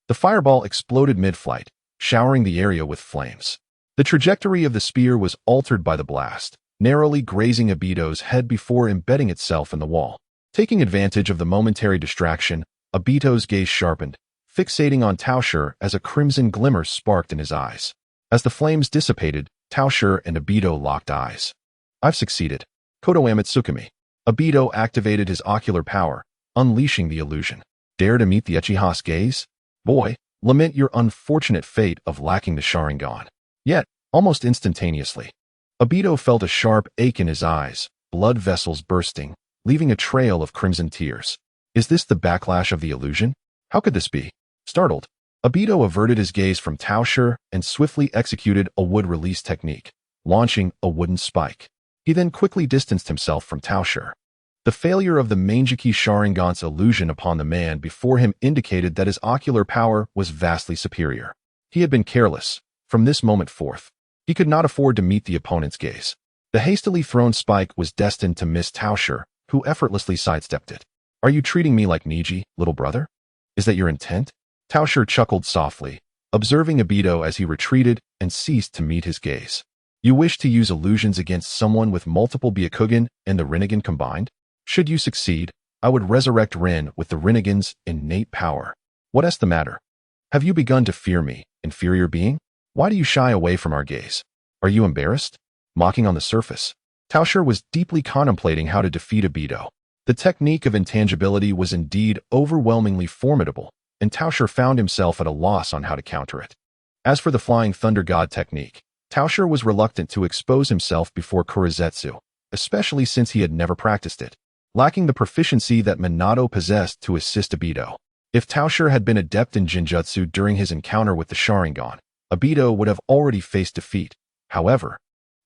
The fireball exploded mid-flight, showering the area with flames. The trajectory of the spear was altered by the blast, narrowly grazing Obito's head before embedding itself in the wall. Taking advantage of the momentary distraction, Obito's gaze sharpened, fixating on Tao Shi as a crimson glimmer sparked in his eyes. As the flames dissipated, Tao Shi and Obito locked eyes. "I've succeeded. Kodo Amatsukami." Obito activated his ocular power, unleashing the illusion. "Dare to meet the Uchiha's gaze? Boy, lament your unfortunate fate of lacking the Sharingan." Yet, almost instantaneously, Obito felt a sharp ache in his eyes, blood vessels bursting, leaving a trail of crimson tears. Is this the backlash of the illusion? How could this be? Startled, Obito averted his gaze from Tao Shi and swiftly executed a wood release technique, launching a wooden spike. He then quickly distanced himself from Tao Shi. The failure of the Manjiki Sharingan's illusion upon the man before him indicated that his ocular power was vastly superior. He had been careless. From this moment forth, he could not afford to meet the opponent's gaze. The hastily thrown spike was destined to miss Tao Shi, who effortlessly sidestepped it. "Are you treating me like Niji, little brother? Is that your intent?" Tao Shi chuckled softly, observing Obito as he retreated and ceased to meet his gaze. "You wish to use illusions against someone with multiple Byakugan and the Rinnegan combined? Should you succeed, I would resurrect Rin with the Rinnegan's innate power. What's the matter? Have you begun to fear me, inferior being? Why do you shy away from our gaze? Are you embarrassed? Mocking on the surface, Tao Shi was deeply contemplating how to defeat Obito. The technique of intangibility was indeed overwhelmingly formidable, and Tao Shi found himself at a loss on how to counter it. As for the Flying Thunder God technique, Tao Shi was reluctant to expose himself before Kurizetsu, especially since he had never practiced it, lacking the proficiency that Minato possessed to assist Obito. If Tao Shi had been adept in Jinjutsu during his encounter with the Sharingan, Obito would have already faced defeat. However,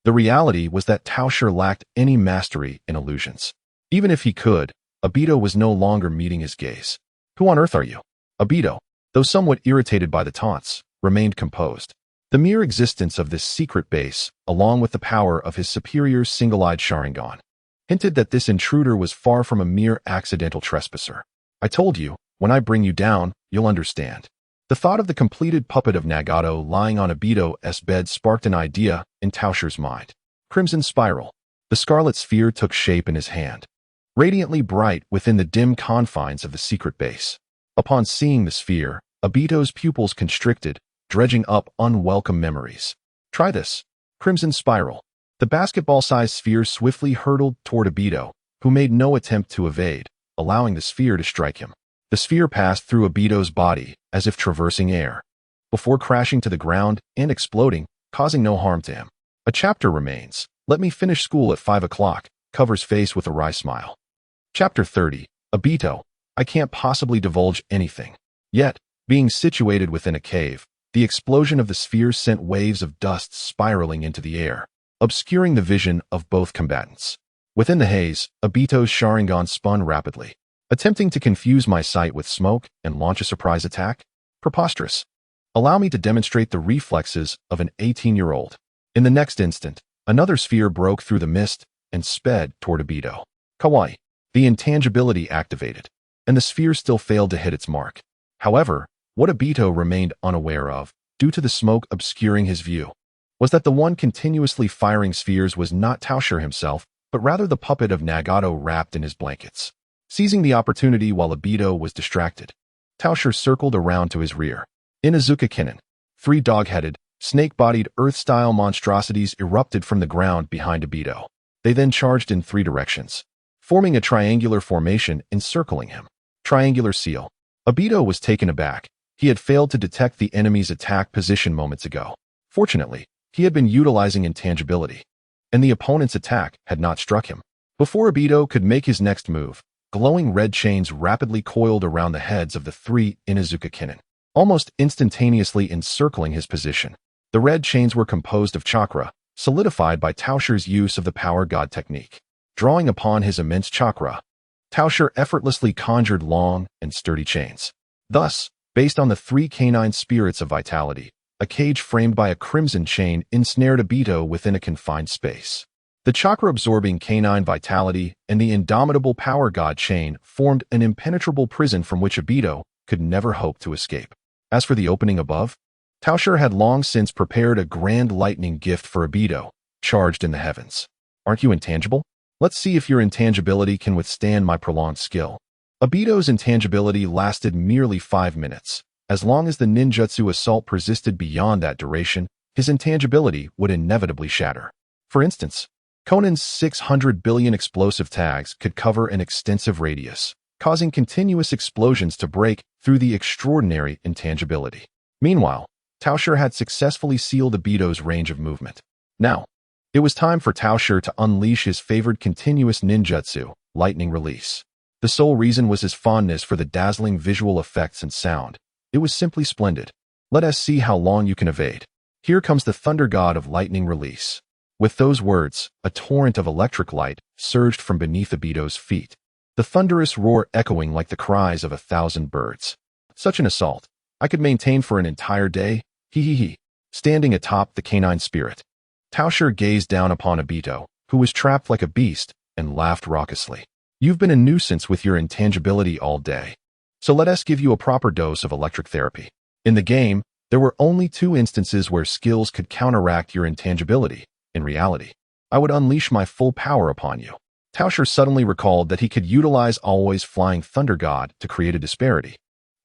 the reality was that Tao Shi lacked any mastery in illusions. Even if he could, Obito was no longer meeting his gaze. Who on earth are you? Obito, though somewhat irritated by the taunts, remained composed. The mere existence of this secret base, along with the power of his superior's single-eyed Sharingan, hinted that this intruder was far from a mere accidental trespasser. I told you, when I bring you down, you'll understand. The thought of the completed puppet of Nagato lying on Obito's bed sparked an idea in Tao Shi's mind. Crimson Spiral. The scarlet sphere took shape in his hand, radiantly bright within the dim confines of the secret base. Upon seeing the sphere, Obito's pupils constricted, dredging up unwelcome memories. Try this. Crimson Spiral. The basketball-sized sphere swiftly hurtled toward Obito, who made no attempt to evade, allowing the sphere to strike him. The sphere passed through Obito's body, as if traversing air, before crashing to the ground and exploding, causing no harm to him. A chapter remains. Let me finish school at 5 o'clock, covers face with a wry smile. Chapter 30. Obito. I can't possibly divulge anything. Yet, being situated within a cave, the explosion of the sphere sent waves of dust spiraling into the air, obscuring the vision of both combatants. Within the haze, Obito's Sharingan spun rapidly, attempting to confuse my sight with smoke and launch a surprise attack? Preposterous. Allow me to demonstrate the reflexes of an 18-year-old. In the next instant, another sphere broke through the mist and sped toward Obito. Kawaii. The intangibility activated, and the sphere still failed to hit its mark. However, what Obito remained unaware of, due to the smoke obscuring his view, was that the one continuously firing spheres was not Tao Shi himself, but rather the puppet of Nagato wrapped in his blankets. Seizing the opportunity while Obito was distracted, Tao Shi circled around to his rear. Inuzuka Kinen. 3 dog-headed, snake-bodied Earth-style monstrosities erupted from the ground behind Obito. They then charged in 3 directions, forming a triangular formation encircling him. Triangular Seal. Obito was taken aback. He had failed to detect the enemy's attack position moments ago. Fortunately, he had been utilizing intangibility, and the opponent's attack had not struck him. Before Obito could make his next move, glowing red chains rapidly coiled around the heads of the 3 Inuzuka Kinen, almost instantaneously encircling his position. The red chains were composed of chakra, solidified by Tao Shi's use of the Power God technique. Drawing upon his immense chakra, Tao Shi effortlessly conjured long and sturdy chains. Thus, based on the 3 canine spirits of vitality, a cage framed by a crimson chain ensnared Obito within a confined space. The chakra-absorbing canine vitality and the indomitable Power God chain formed an impenetrable prison from which Obito could never hope to escape. As for the opening above, Tao Shi had long since prepared a grand lightning gift for Obito, charged in the heavens. Aren't you intangible? Let's see if your intangibility can withstand my prolonged skill. Obito's intangibility lasted merely 5 minutes. As long as the ninjutsu assault persisted beyond that duration, his intangibility would inevitably shatter. For instance, Conan's 600 billion explosive tags could cover an extensive radius, causing continuous explosions to break through the extraordinary intangibility. Meanwhile, Tao Shi had successfully sealed Obito's range of movement. Now, it was time for Tao Shi to unleash his favored continuous ninjutsu, Lightning Release. The sole reason was his fondness for the dazzling visual effects and sound. It was simply splendid. Let us see how long you can evade. Here comes the Thunder God of Lightning Release. With those words, a torrent of electric light surged from beneath Obito's feet, the thunderous roar echoing like the cries of 1,000 birds. Such an assault I could maintain for an entire day. Hehehe. Standing atop the canine spirit, Tao Shi gazed down upon Obito, who was trapped like a beast, and laughed raucously. You've been a nuisance with your intangibility all day, so let us give you a proper dose of electric therapy. In the game, there were only 2 instances where skills could counteract your intangibility. In reality, I would unleash my full power upon you. Tao Shi suddenly recalled that he could utilize Always Flying Thunder God to create a disparity.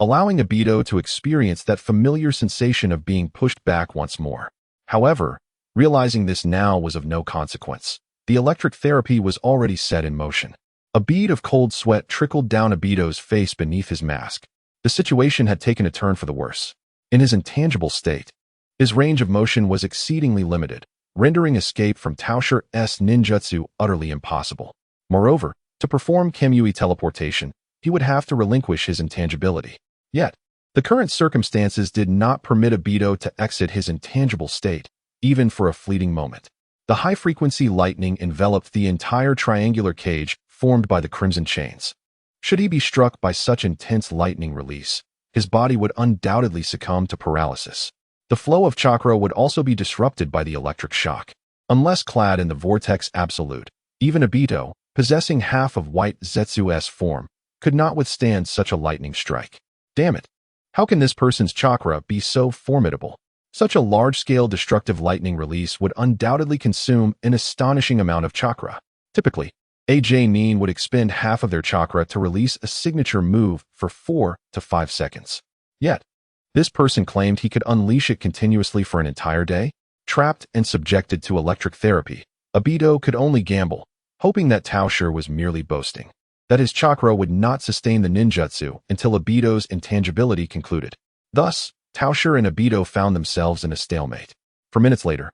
allowing Obito to experience that familiar sensation of being pushed back once more. However, realizing this now was of no consequence. The electric therapy was already set in motion. A bead of cold sweat trickled down Obito's face beneath his mask. The situation had taken a turn for the worse. In his intangible state, his range of motion was exceedingly limited, rendering escape from Tao Shi's ninjutsu utterly impossible. Moreover, to perform Kamui teleportation, he would have to relinquish his intangibility. Yet, the current circumstances did not permit Obito to exit his intangible state, even for a fleeting moment. The high-frequency lightning enveloped the entire triangular cage formed by the crimson chains. Should he be struck by such intense lightning release, his body would undoubtedly succumb to paralysis. The flow of chakra would also be disrupted by the electric shock. Unless clad in the Vortex Absolute, even Obito, possessing half of White Zetsu's form, could not withstand such a lightning strike. Damn it! How can this person's chakra be so formidable? Such a large-scale destructive lightning release would undoubtedly consume an astonishing amount of chakra. Typically, a Nin would expend half of their chakra to release a signature move for 4 to 5 seconds. Yet, this person claimed he could unleash it continuously for an entire day. Trapped and subjected to electric therapy, Obito could only gamble, hoping that Tao Shi was merely boasting, that his chakra would not sustain the ninjutsu until Obito's intangibility concluded. Thus, Tao Shi and Obito found themselves in a stalemate. For minutes later,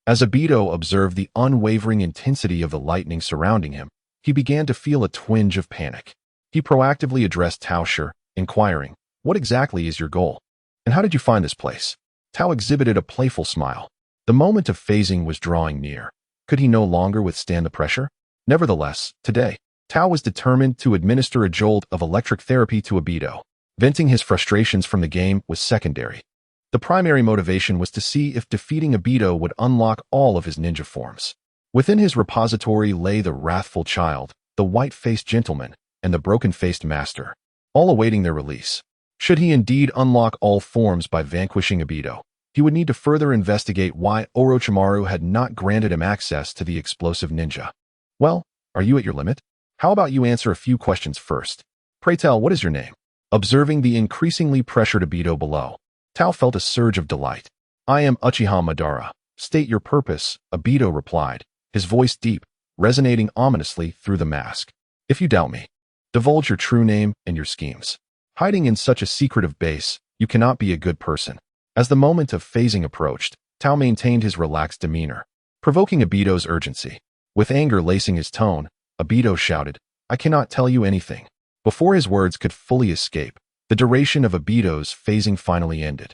as Obito observed the unwavering intensity of the lightning surrounding him, he began to feel a twinge of panic. He proactively addressed Tao Shi, inquiring, "What exactly is your goal? And how did you find this place?" Tao exhibited a playful smile. The moment of phasing was drawing near. Could he no longer withstand the pressure? Nevertheless, today, Tao was determined to administer a jolt of electric therapy to Obito. Venting his frustrations from the game was secondary. The primary motivation was to see if defeating Obito would unlock all of his ninja forms. Within his repository lay the wrathful child, the white-faced gentleman, and the broken-faced master, all awaiting their release. Should he indeed unlock all forms by vanquishing Obito, he would need to further investigate why Orochimaru had not granted him access to the explosive ninja. Well, are you at your limit? How about you answer a few questions first? Pray tell, what is your name? Observing the increasingly pressured Obito below, Tao felt a surge of delight. I am Uchiha Madara. State your purpose, Obito replied, his voice deep, resonating ominously through the mask. If you doubt me, divulge your true name and your schemes. Hiding in such a secretive base, you cannot be a good person. As the moment of phasing approached, Tao maintained his relaxed demeanor, provoking Obito's urgency. With anger lacing his tone, Obito shouted, "I cannot tell you anything." Before his words could fully escape, the duration of Obito's phasing finally ended,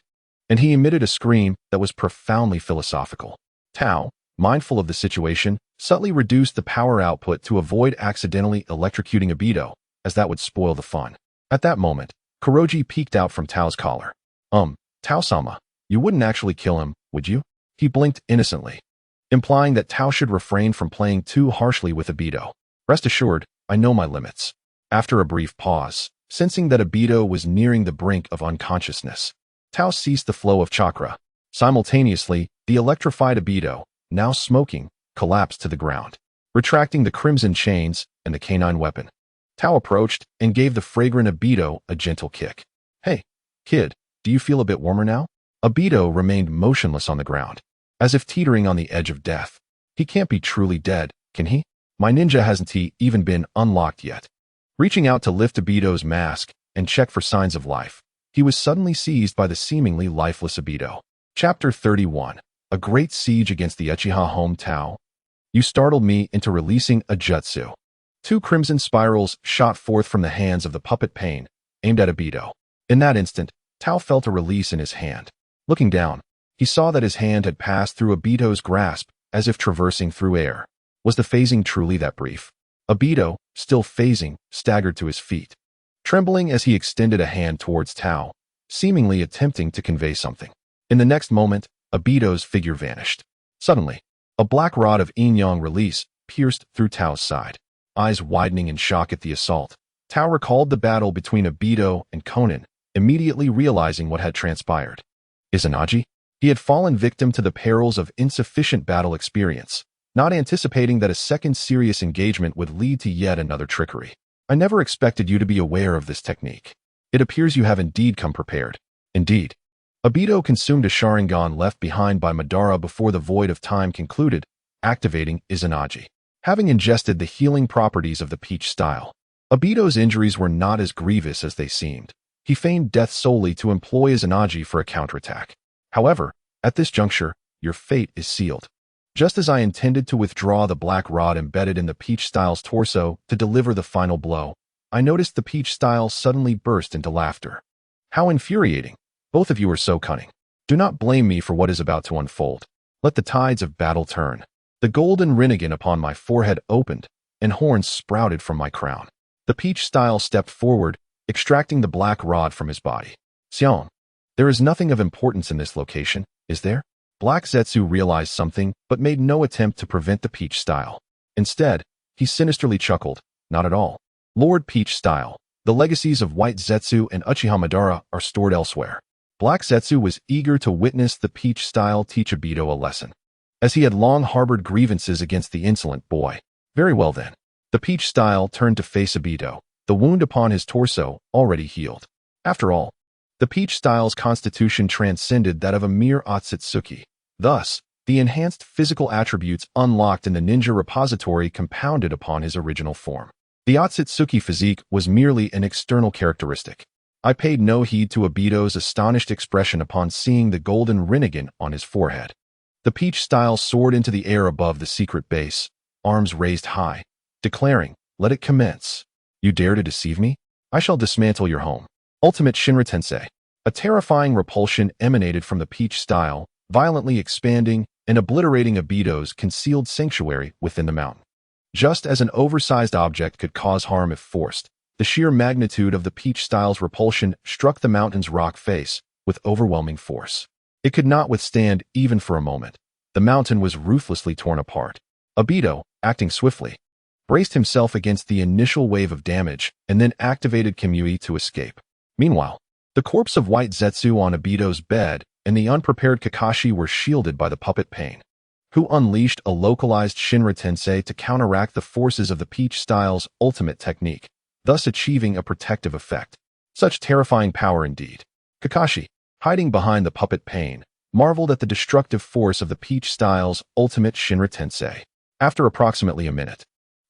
and he emitted a scream that was profoundly philosophical. Tao, mindful of the situation, subtly reduced the power output to avoid accidentally electrocuting Obito, as that would spoil the fun. At that moment, Kuroji peeked out from Tao's collar. Tao-sama, you wouldn't actually kill him, would you?" He blinked innocently, implying that Tao should refrain from playing too harshly with Obito. "Rest assured, I know my limits." After a brief pause, sensing that Obito was nearing the brink of unconsciousness, Tao ceased the flow of chakra. Simultaneously, the electrified Obito, now smoking, collapsed to the ground, retracting the crimson chains and the canine weapon. Tao approached and gave the fragrant Obito a gentle kick. "Hey, kid, do you feel a bit warmer now?" Obito remained motionless on the ground, as if teetering on the edge of death. He can't be truly dead, can he? My ninja hasn't he even been unlocked yet? Reaching out to lift Obito's mask and check for signs of life, he was suddenly seized by the seemingly lifeless Obito. Chapter 31. A Great Siege Against the Uchiha Home. Tao, you startled me into releasing a jutsu. Two crimson spirals shot forth from the hands of the puppet Pain, aimed at Obito. In that instant, Tao felt a release in his hand. Looking down, he saw that his hand had passed through Obito's grasp as if traversing through air. Was the phasing truly that brief? Obito, still phasing, staggered to his feet, trembling as he extended a hand towards Tao, seemingly attempting to convey something. In the next moment, Obito's figure vanished. Suddenly, a black rod of yin-yang release pierced through Tao's side. Eyes widening in shock at the assault, Tao recalled the battle between Obito and Konan, immediately realizing what had transpired. Izanagi? He had fallen victim to the perils of insufficient battle experience, not anticipating that a second serious engagement would lead to yet another trickery. I never expected you to be aware of this technique. It appears you have indeed come prepared. Indeed. Obito consumed a Sharingan left behind by Madara before the void of time concluded, activating Izanagi. Having ingested the healing properties of the peach style, Obito's injuries were not as grievous as they seemed. He feigned death solely to employ Izanagi for a counterattack. However, at this juncture, your fate is sealed. Just as I intended to withdraw the black rod embedded in the peach style's torso to deliver the final blow, I noticed the peach style suddenly burst into laughter. How infuriating! Both of you are so cunning. Do not blame me for what is about to unfold. Let the tides of battle turn. The golden rinnegan upon my forehead opened, and horns sprouted from my crown. The peach style stepped forward, extracting the black rod from his body. Xiao, there is nothing of importance in this location, is there? Black Zetsu realized something, but made no attempt to prevent the peach style. Instead, he sinisterly chuckled, not at all. Lord Peach Style, the legacies of White Zetsu and Uchiha Madara are stored elsewhere. Black Zetsu was eager to witness the Peach Style teach Obito a lesson, as he had long harbored grievances against the insolent boy. Very well then. The Peach Style turned to face Obito, the wound upon his torso already healed. After all, the Peach Style's constitution transcended that of a mere Otsutsuki. Thus, the enhanced physical attributes unlocked in the ninja repository compounded upon his original form. The Otsutsuki physique was merely an external characteristic. I paid no heed to Obito's astonished expression upon seeing the golden rinnegan on his forehead. The Peach Style soared into the air above the secret base, arms raised high, declaring, "Let it commence. You dare to deceive me? I shall dismantle your home." Ultimate Shinra Tensei. A terrifying repulsion emanated from the Peach Style, violently expanding and obliterating Obito's concealed sanctuary within the mountain. Just as an oversized object could cause harm if forced, the sheer magnitude of the Peach Style's repulsion struck the mountain's rock face with overwhelming force. It could not withstand even for a moment. The mountain was ruthlessly torn apart. Obito, acting swiftly, braced himself against the initial wave of damage and then activated Kamui to escape. Meanwhile, the corpse of White Zetsu on Obito's bed and the unprepared Kakashi were shielded by the puppet Pain, who unleashed a localized Shinra Tensei to counteract the forces of the Peach Style's ultimate technique, thus achieving a protective effect. Such terrifying power indeed. Kakashi, hiding behind the puppet Pain, marveled at the destructive force of the Peach Style's ultimate Shinra Tensei. After approximately a minute,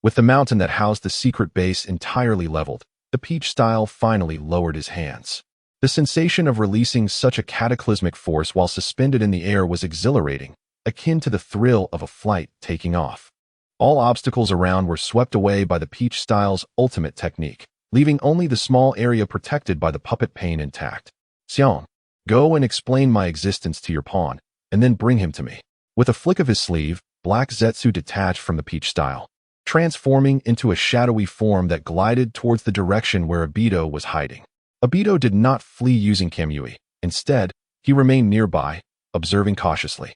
with the mountain that housed the secret base entirely leveled, the Peach Style finally lowered his hands. The sensation of releasing such a cataclysmic force while suspended in the air was exhilarating, akin to the thrill of a flight taking off. All obstacles around were swept away by the Peach Style's ultimate technique, leaving only the small area protected by the puppet Pain intact. Xiao, go and explain my existence to your pawn, and then bring him to me. With a flick of his sleeve, Black Zetsu detached from the Peach Style, transforming into a shadowy form that glided towards the direction where Obito was hiding. Obito did not flee using Kamui. Instead, he remained nearby, observing cautiously.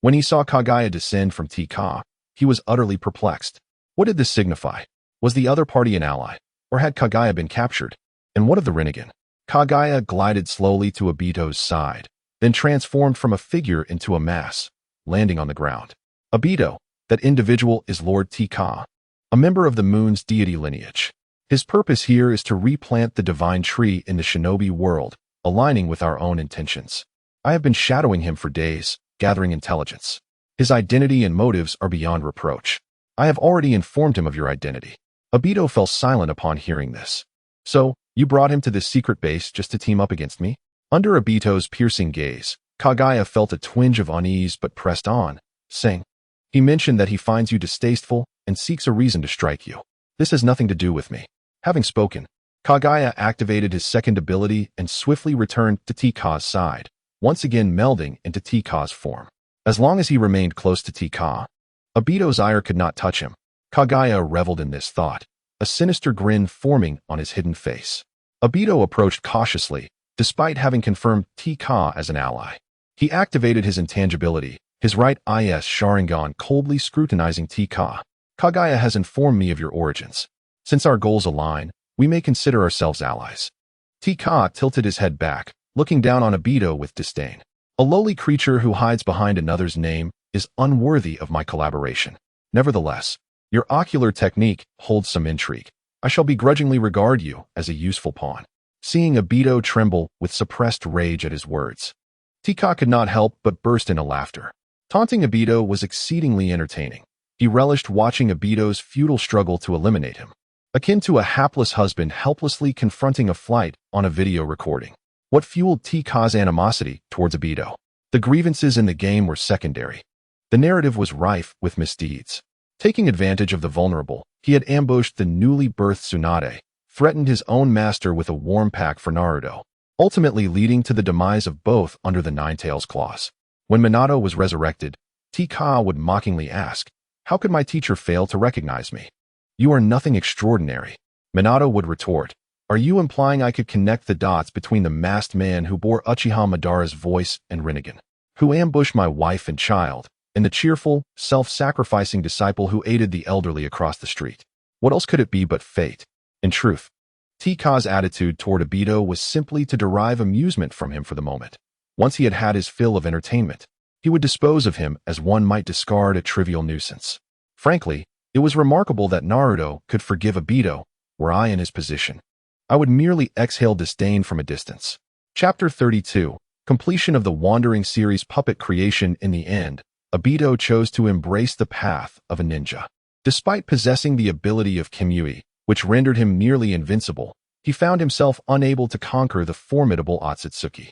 When he saw Kagaya descend from Tika, he was utterly perplexed. What did this signify? Was the other party an ally, or had Kagaya been captured? And what of the Rinnegan? Kagaya glided slowly to Obito's side, then transformed from a figure into a mass, landing on the ground. Obito, that individual is Lord Tika, a member of the moon's deity lineage. His purpose here is to replant the divine tree in the shinobi world, aligning with our own intentions. I have been shadowing him for days, gathering intelligence. His identity and motives are beyond reproach. I have already informed him of your identity. Obito fell silent upon hearing this. So, you brought him to this secret base just to team up against me? Under Obito's piercing gaze, Kagaya felt a twinge of unease but pressed on, saying, "He mentioned that he finds you distasteful and seeks a reason to strike you. This has nothing to do with me." Having spoken, Kagaya activated his second ability and swiftly returned to Tika's side, once again melding into Tika's form. As long as he remained close to Tika, Obito's ire could not touch him. Kagaya reveled in this thought, a sinister grin forming on his hidden face. Obito approached cautiously, despite having confirmed Tika as an ally. He activated his intangibility, his right IS Sharingan coldly scrutinizing Tika. Kagaya has informed me of your origins. Since our goals align, we may consider ourselves allies. Tika tilted his head back, looking down on Obito with disdain. A lowly creature who hides behind another's name is unworthy of my collaboration. Nevertheless, your ocular technique holds some intrigue. I shall begrudgingly regard you as a useful pawn. seeing Obito tremble with suppressed rage at his words. Tika could not help but burst into laughter. Taunting Obito was exceedingly entertaining. He relished watching Obito's futile struggle to eliminate him, akin to a hapless husband helplessly confronting a flight on a video recording. What fueled Tika's animosity towards Obito? The grievances in the game were secondary. The narrative was rife with misdeeds. Taking advantage of the vulnerable, he had ambushed the newly birthed Tsunade, threatened his own master with a warm pack for Naruto, ultimately leading to the demise of both under the Nine-Tails clause. When Minato was resurrected, Tika would mockingly ask, "How could my teacher fail to recognize me? You are nothing extraordinary." Minato would retort, "Are you implying I could connect the dots between the masked man who bore Uchiha Madara's voice and Rinnegan, who ambushed my wife and child, and the cheerful, self-sacrificing disciple who aided the elderly across the street? What else could it be but fate?" In truth, Tika's attitude toward Obito was simply to derive amusement from him for the moment. Once he had had his fill of entertainment, he would dispose of him as one might discard a trivial nuisance. Frankly, it was remarkable that Naruto could forgive Obito. Were I in his position, I would merely exhale disdain from a distance. Chapter 32, Completion of the Wandering series puppet creation. In the end, Obito chose to embrace the path of a ninja. Despite possessing the ability of Kimui, which rendered him nearly invincible, he found himself unable to conquer the formidable Otsutsuki.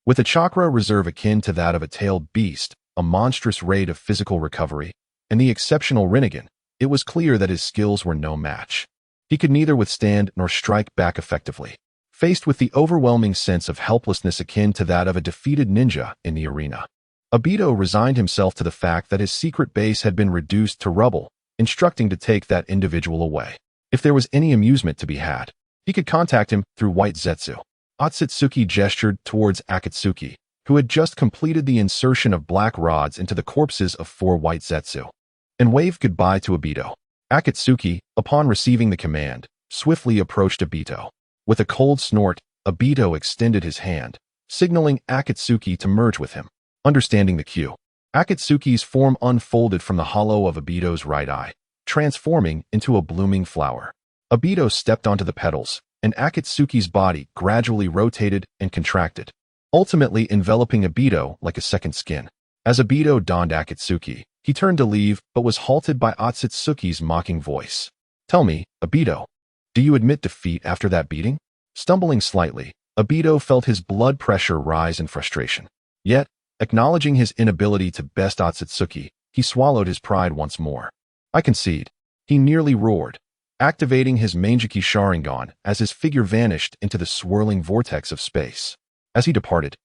With a chakra reserve akin to that of a tailed beast, a monstrous rate of physical recovery, and the exceptional Rinnegan, it was clear that his skills were no match. He could neither withstand nor strike back effectively. Faced with the overwhelming sense of helplessness akin to that of a defeated ninja in the arena, Obito resigned himself to the fact that his secret base had been reduced to rubble, instructing to take that individual away. If there was any amusement to be had, he could contact him through White Zetsu. Otsutsuki gestured towards Akatsuki, who had just completed the insertion of black rods into the corpses of 4 White Zetsu, and waved goodbye to Obito. Akatsuki, upon receiving the command, swiftly approached Obito. With a cold snort, Obito extended his hand, signaling Akatsuki to merge with him. Understanding the cue, Akatsuki's form unfolded from the hollow of Obito's right eye, transforming into a blooming flower. Obito stepped onto the petals, and Akatsuki's body gradually rotated and contracted, ultimately enveloping Obito like a second skin. As Obito donned Akatsuki, he turned to leave but was halted by Otsutsuki's mocking voice. "Tell me, Obito, do you admit defeat after that beating?" Stumbling slightly, Obito felt his blood pressure rise in frustration. Yet, acknowledging his inability to best Otsutsuki, he swallowed his pride once more. "I concede," he nearly roared, activating his Manjiki Sharingan as his figure vanished into the swirling vortex of space. As he departed,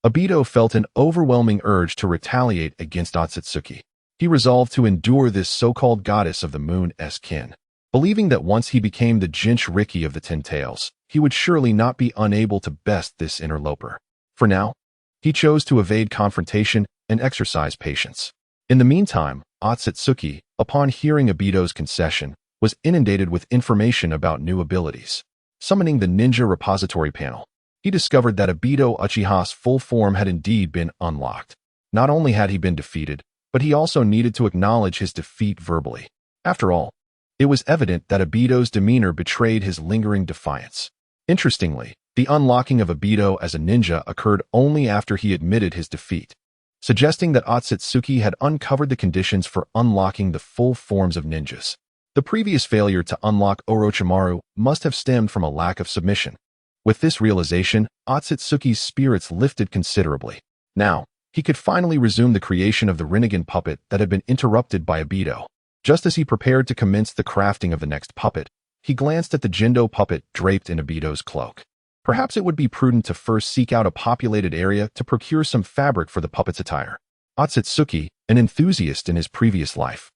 Obito felt an overwhelming urge to retaliate against Otsutsuki. He resolved to endure this so-called goddess of the moon's kin, believing that once he became the Jinchuriki of the Ten Tails, he would surely not be unable to best this interloper. For now, he chose to evade confrontation and exercise patience. In the meantime, Otsutsuki, upon hearing Obito's concession, was inundated with information about new abilities. Summoning the Ninja Repository panel, he discovered that Obito Uchiha's full form had indeed been unlocked. Not only had he been defeated, but he also needed to acknowledge his defeat verbally. After all, it was evident that Obito's demeanor betrayed his lingering defiance. Interestingly, the unlocking of Obito as a ninja occurred only after he admitted his defeat, suggesting that Otsutsuki had uncovered the conditions for unlocking the full forms of ninjas. The previous failure to unlock Orochimaru must have stemmed from a lack of submission. With this realization, Otsutsuki's spirits lifted considerably. Now, he could finally resume the creation of the Rinnegan puppet that had been interrupted by Obito. Just as he prepared to commence the crafting of the next puppet, he glanced at the Jindo puppet draped in Obito's cloak. Perhaps it would be prudent to first seek out a populated area to procure some fabric for the puppet's attire. Otsutsuki, an enthusiast in his previous life,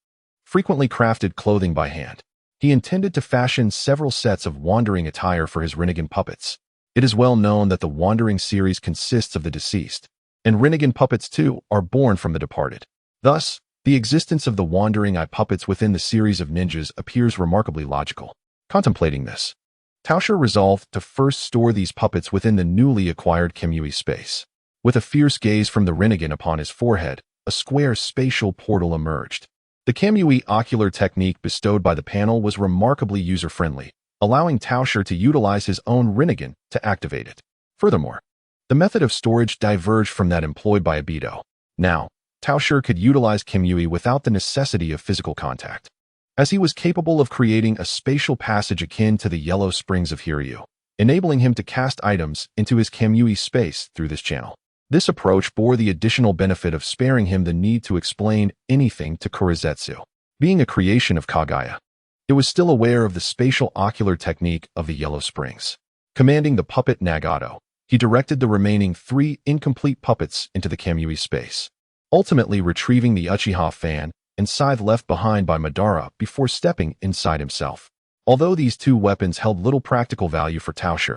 frequently crafted clothing by hand. He intended to fashion several sets of wandering attire for his Rinnegan puppets. It is well known that the Wandering series consists of the deceased, and Rinnegan puppets too are born from the departed. Thus, the existence of the Wandering Eye puppets within the series of ninjas appears remarkably logical. Contemplating this, Tao Shi resolved to first store these puppets within the newly acquired Kimui space. With a fierce gaze from the Rinnegan upon his forehead, a square spatial portal emerged. The Kamui ocular technique bestowed by the panel was remarkably user-friendly, allowing Tao Shi to utilize his own Rinnegan to activate it. Furthermore, the method of storage diverged from that employed by Obito. Now, Tao Shi could utilize Kimui without the necessity of physical contact, as he was capable of creating a spatial passage akin to the Yellow Springs of Hiryu, enabling him to cast items into his Kimui space through this channel. This approach bore the additional benefit of sparing him the need to explain anything to Kurizetsu. Being a creation of Kagaya, it was still aware of the spatial ocular technique of the Yellow Springs. Commanding the puppet Nagato, he directed the remaining 3 incomplete puppets into the Kamui space, ultimately retrieving the Uchiha fan and scythe left behind by Madara before stepping inside himself. Although these 2 weapons held little practical value for Tao Shi,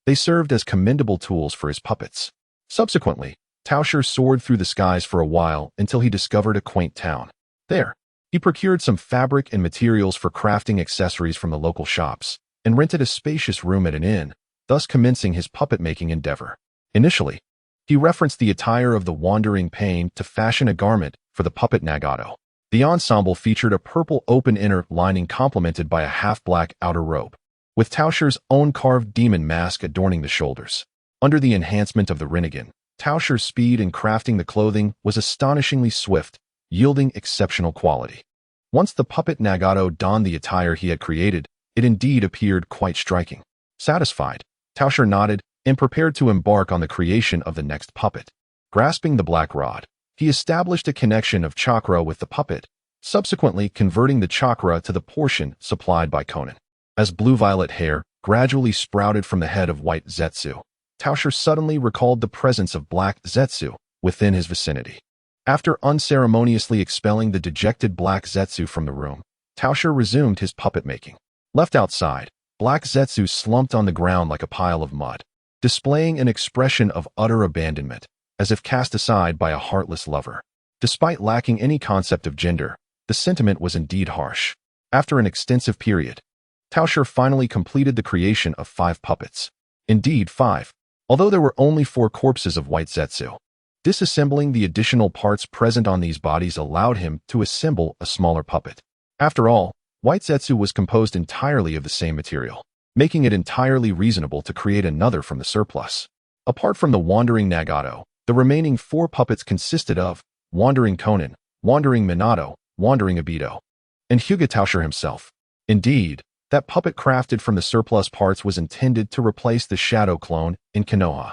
they served as commendable tools for his puppets. Subsequently, Tao Shi soared through the skies for a while until he discovered a quaint town. There, he procured some fabric and materials for crafting accessories from the local shops, and rented a spacious room at an inn, thus commencing his puppet-making endeavor. Initially, he referenced the attire of the Wandering Pain to fashion a garment for the puppet Nagato. The ensemble featured a purple open inner lining complemented by a half-black outer robe, with Tao Shi's own carved demon mask adorning the shoulders. Under the enhancement of the Rinnegan, Tao Shi's speed in crafting the clothing was astonishingly swift, yielding exceptional quality. Once the puppet Nagato donned the attire he had created, it indeed appeared quite striking. Satisfied, Tao Shi nodded and prepared to embark on the creation of the next puppet. Grasping the black rod, he established a connection of chakra with the puppet, subsequently converting the chakra to the portion supplied by Konan. As blue-violet hair gradually sprouted from the head of white Zetsu, Tao Shi suddenly recalled the presence of black Zetsu within his vicinity. After unceremoniously expelling the dejected black Zetsu from the room, Tao Shi resumed his puppet making. Left outside, black Zetsu slumped on the ground like a pile of mud, displaying an expression of utter abandonment, as if cast aside by a heartless lover. Despite lacking any concept of gender, the sentiment was indeed harsh. After an extensive period, Tao Shi finally completed the creation of 5 puppets. Indeed, 5, although there were only 4 corpses of white Zetsu. Disassembling the additional parts present on these bodies allowed him to assemble a smaller puppet. After all, white Zetsu was composed entirely of the same material, making it entirely reasonable to create another from the surplus. Apart from the Wandering Nagato, the remaining 4 puppets consisted of Wandering Konan, Wandering Minato, Wandering Obito, and Hyuga Tao Shi himself. Indeed, that puppet crafted from the surplus parts was intended to replace the shadow clone in Konoha.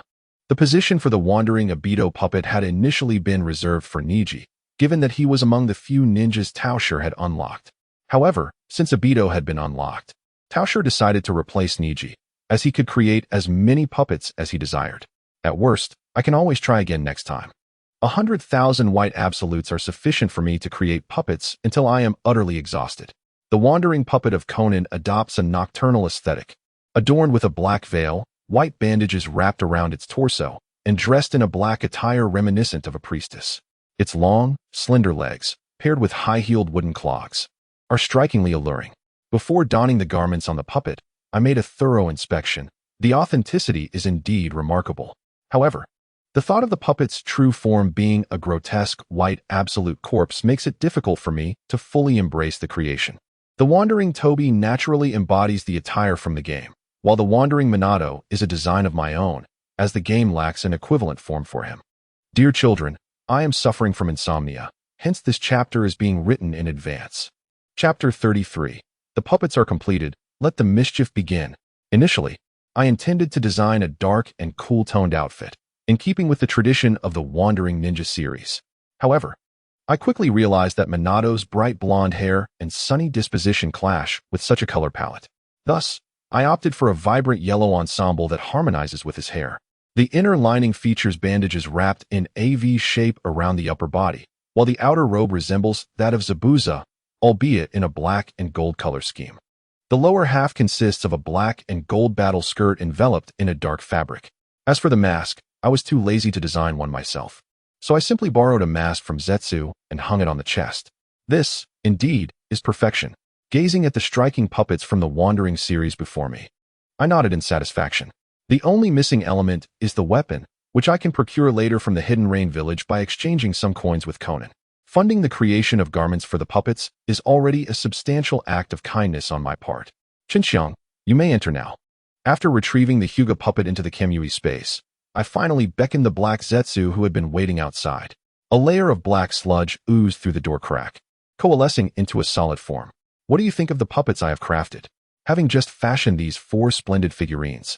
The position for the Wandering Obito puppet had initially been reserved for Niji, given that he was among the few ninjas Tao Shi had unlocked. However, since Obito had been unlocked, Tao Shi decided to replace Niji, as he could create as many puppets as he desired. At worst, I can always try again next time. 100,000 white absolutes are sufficient for me to create puppets until I am utterly exhausted. The wandering puppet of Konan adopts a nocturnal aesthetic, adorned with a black veil, white bandages wrapped around its torso, and dressed in a black attire reminiscent of a priestess. Its long, slender legs, paired with high-heeled wooden clogs, are strikingly alluring. Before donning the garments on the puppet, I made a thorough inspection. The authenticity is indeed remarkable. However, the thought of the puppet's true form being a grotesque, white, absolute corpse makes it difficult for me to fully embrace the creation. The Wandering Tobi naturally embodies the attire from the game, while the Wandering Minato is a design of my own, as the game lacks an equivalent form for him. Dear children, I am suffering from insomnia, hence this chapter is being written in advance. Chapter 33. The puppets are completed, let the mischief begin. Initially, I intended to design a dark and cool-toned outfit, in keeping with the tradition of the Wandering Ninja series. However, I quickly realized that Minato's bright blonde hair and sunny disposition clash with such a color palette. Thus, I opted for a vibrant yellow ensemble that harmonizes with his hair. The inner lining features bandages wrapped in a V shape around the upper body, while the outer robe resembles that of Zabuza, albeit in a black and gold color scheme. The lower half consists of a black and gold battle skirt enveloped in a dark fabric. As for the mask, I was too lazy to design one myself, so I simply borrowed a mask from Zetsu and hung it on the chest. This, indeed, is perfection. Gazing at the striking puppets from the Wandering series before me, I nodded in satisfaction. The only missing element is the weapon, which I can procure later from the Hidden Rain village by exchanging some coins with Konan. Funding the creation of garments for the puppets is already a substantial act of kindness on my part. Chinxiang, You may enter now. After retrieving the Hyuga puppet into the Kamui space, I finally beckoned the black Zetsu who had been waiting outside. A layer of black sludge oozed through the door crack, coalescing into a solid form. What do you think of the puppets I have crafted? Having just fashioned these 4 splendid figurines,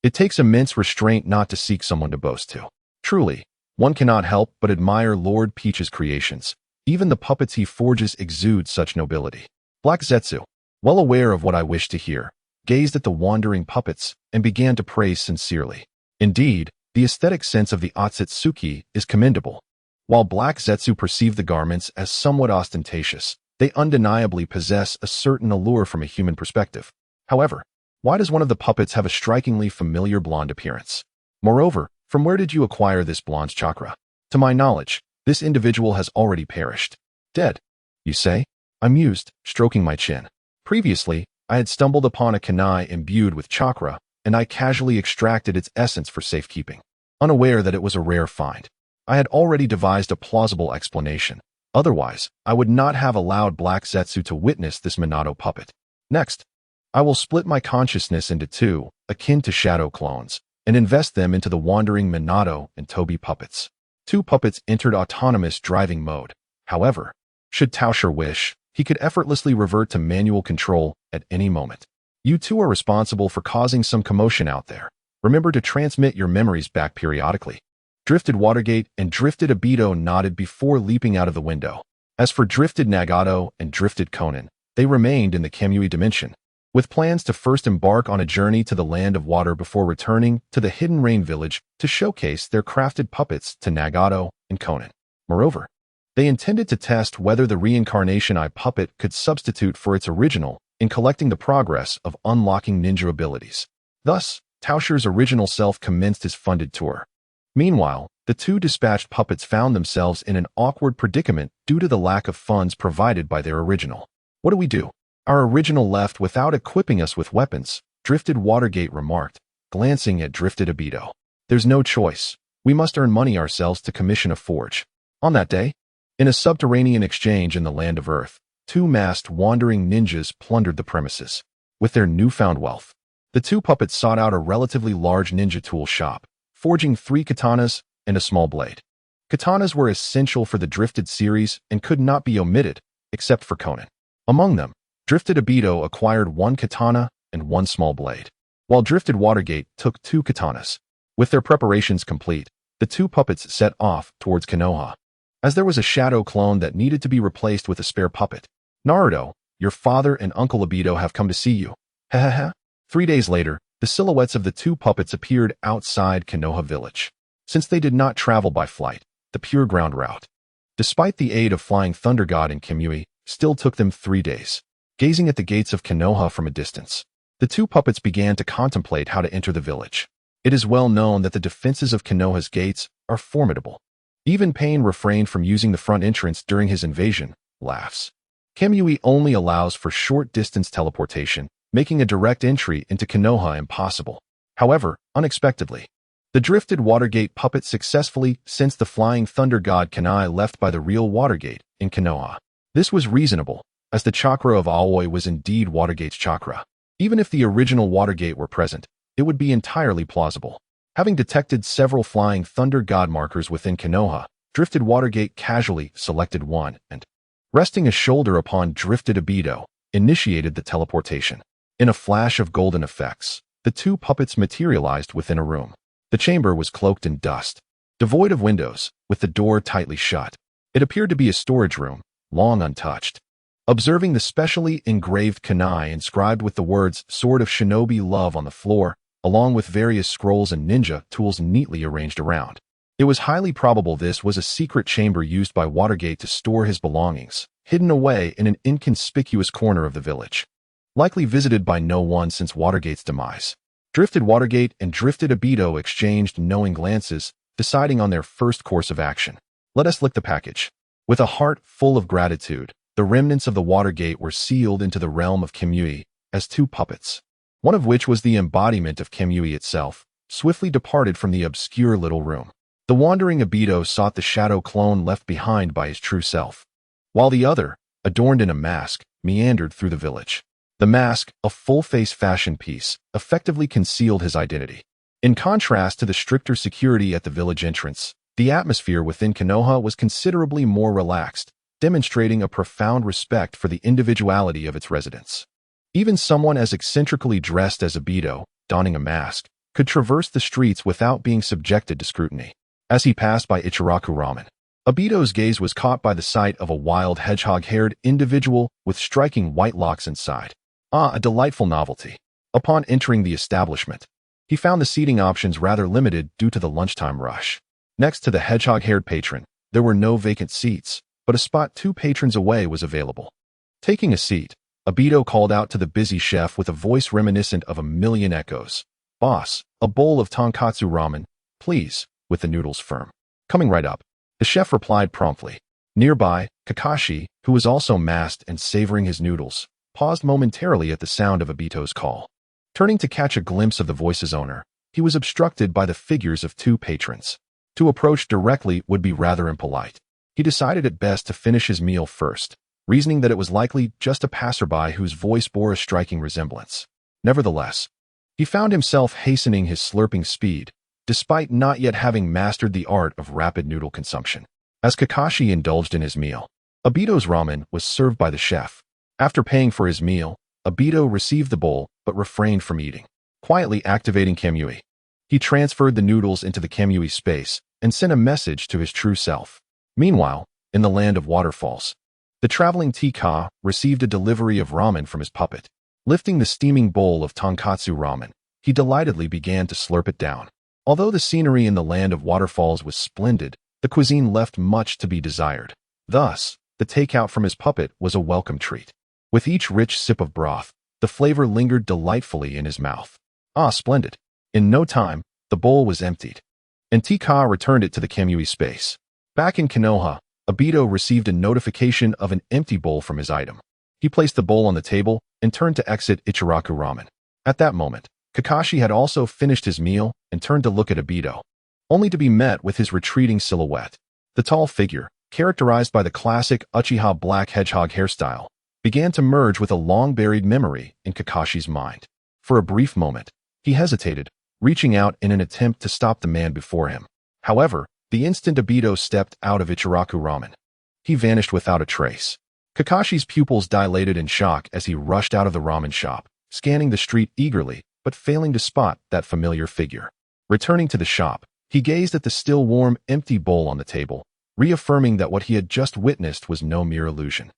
it takes immense restraint not to seek someone to boast to. Truly, one cannot help but admire Lord Peach's creations. Even the puppets he forges exude such nobility. Black Zetsu, well aware of what I wished to hear, gazed at the wandering puppets and began to praise sincerely. Indeed, the aesthetic sense of the Otsutsuki is commendable. While Black Zetsu perceived the garments as somewhat ostentatious, they undeniably possess a certain allure from a human perspective. However, why does one of the puppets have a strikingly familiar blonde appearance? Moreover, from where did you acquire this blonde's chakra? To my knowledge, this individual has already perished. Dead, you say? I mused, stroking my chin. Previously, I had stumbled upon a kunai imbued with chakra, and I casually extracted its essence for safekeeping, unaware that it was a rare find. I had already devised a plausible explanation. Otherwise, I would not have allowed Black Zetsu to witness this Minato puppet. Next, I will split my consciousness into 2, akin to shadow clones, and invest them into the wandering Minato and Tobi puppets. 2 puppets entered autonomous driving mode. However, should Tao Shi wish, he could effortlessly revert to manual control at any moment. You 2 are responsible for causing some commotion out there. Remember to transmit your memories back periodically. Drifted Watergate and Drifted Obito nodded before leaping out of the window. As for Drifted Nagato and Drifted Conan, they remained in the Kamui dimension, with plans to first embark on a journey to the Land of Water before returning to the Hidden Rain Village to showcase their crafted puppets to Nagato and Conan. Moreover, they intended to test whether the Reincarnation Eye puppet could substitute for its original in collecting the progress of unlocking ninja abilities. Thus, Tao Shi's original self commenced his funded tour. Meanwhile, the 2 dispatched puppets found themselves in an awkward predicament due to the lack of funds provided by their original. What do we do? Our original left without equipping us with weapons, Drifted Watergate remarked, glancing at Drifted Obito. There's no choice. We must earn money ourselves to commission a forge. On that day, in a subterranean exchange in the Land of Earth, 2 masked wandering ninjas plundered the premises. With their newfound wealth, the 2 puppets sought out a relatively large ninja tool shop, forging 3 katanas and a small blade. Katanas were essential for the Drifted series and could not be omitted, except for Conan. Among them, Drifted Obito acquired 1 katana and 1 small blade, while Drifted Watergate took 2 katanas. With their preparations complete, the 2 puppets set off towards Konoha. As there was a shadow clone that needed to be replaced with a spare puppet, Naruto, your father and Uncle Obito have come to see you. Hehehe. 3 days later, the silhouettes of the 2 puppets appeared outside Konoha village. Since they did not travel by flight, the pure ground route, despite the aid of Flying Thunder God and Kamui, still took them 3 days. Gazing at the gates of Konoha from a distance, the 2 puppets began to contemplate how to enter the village. It is well known that the defenses of Konoha's gates are formidable. Even Pain refrained from using the front entrance during his invasion, laughs. Kamui only allows for short-distance teleportation, making a direct entry into Konoha impossible. However, unexpectedly, the Drifted Watergate puppet successfully sensed the Flying Thunder God Kanai left by the real Watergate in Konoha. This was reasonable, as the chakra of Aoi was indeed Watergate's chakra. Even if the original Watergate were present, it would be entirely plausible. Having detected several Flying Thunder God markers within Konoha, Drifted Watergate casually selected one and, resting a shoulder upon Drifted Obito, initiated the teleportation. In a flash of golden effects, the 2 puppets materialized within a room. The chamber was cloaked in dust, devoid of windows, with the door tightly shut. It appeared to be a storage room, long untouched. Observing the specially engraved kunai inscribed with the words Sword of Shinobi Love on the floor, along with various scrolls and ninja tools neatly arranged around, it was highly probable this was a secret chamber used by Watergate to store his belongings, hidden away in an inconspicuous corner of the village. Likely visited by no one since Watergate's demise. Drifted Watergate and Drifted Obito exchanged knowing glances, deciding on their first course of action. Let us lick the package. With a heart full of gratitude, the remnants of the Watergate were sealed into the realm of Kamui as 2 puppets, one of which was the embodiment of Kamui itself, swiftly departed from the obscure little room. The wandering Obito sought the shadow clone left behind by his true self, while the other, adorned in a mask, meandered through the village. The mask, a full-face fashion piece, effectively concealed his identity. In contrast to the stricter security at the village entrance, the atmosphere within Konoha was considerably more relaxed, demonstrating a profound respect for the individuality of its residents. Even someone as eccentrically dressed as Obito, donning a mask, could traverse the streets without being subjected to scrutiny. As he passed by Ichiraku Ramen, Obito's gaze was caught by the sight of a wild hedgehog-haired individual with striking white locks inside. A delightful novelty. Upon entering the establishment, he found the seating options rather limited due to the lunchtime rush. Next to the hedgehog-haired patron, there were no vacant seats, but a spot 2 patrons away was available. Taking a seat, Obito called out to the busy chef with a voice reminiscent of a million echoes. "Boss, a bowl of tonkatsu ramen, please," with the noodles firm. "Coming right up." The chef replied promptly. Nearby, Kakashi, who was also masked and savoring his noodles, paused momentarily at the sound of Obito's call. Turning to catch a glimpse of the voice's owner, he was obstructed by the figures of 2 patrons. To approach directly would be rather impolite. He decided it best to finish his meal first, reasoning that it was likely just a passerby whose voice bore a striking resemblance. Nevertheless, he found himself hastening his slurping speed, despite not yet having mastered the art of rapid noodle consumption. As Kakashi indulged in his meal, Obito's ramen was served by the chef. After paying for his meal, Obito received the bowl but refrained from eating. Quietly activating Kamui, he transferred the noodles into the Kamui space and sent a message to his true self. Meanwhile, in the land of waterfalls, the traveling Tika received a delivery of ramen from his puppet. Lifting the steaming bowl of tonkatsu ramen, he delightedly began to slurp it down. Although the scenery in the land of waterfalls was splendid, the cuisine left much to be desired. Thus, the takeout from his puppet was a welcome treat. With each rich sip of broth, the flavor lingered delightfully in his mouth. Splendid. In no time, the bowl was emptied, and Tika returned it to the Kamui space. Back in Konoha, Obito received a notification of an empty bowl from his item. He placed the bowl on the table and turned to exit Ichiraku Ramen. At that moment, Kakashi had also finished his meal and turned to look at Obito, only to be met with his retreating silhouette. The tall figure, characterized by the classic Uchiha black hedgehog hairstyle, began to merge with a long-buried memory in Kakashi's mind. For a brief moment, he hesitated, reaching out in an attempt to stop the man before him. However, the instant Obito stepped out of Ichiraku Ramen, he vanished without a trace. Kakashi's pupils dilated in shock as he rushed out of the ramen shop, scanning the street eagerly, but failing to spot that familiar figure. Returning to the shop, he gazed at the still warm, empty bowl on the table, reaffirming that what he had just witnessed was no mere illusion.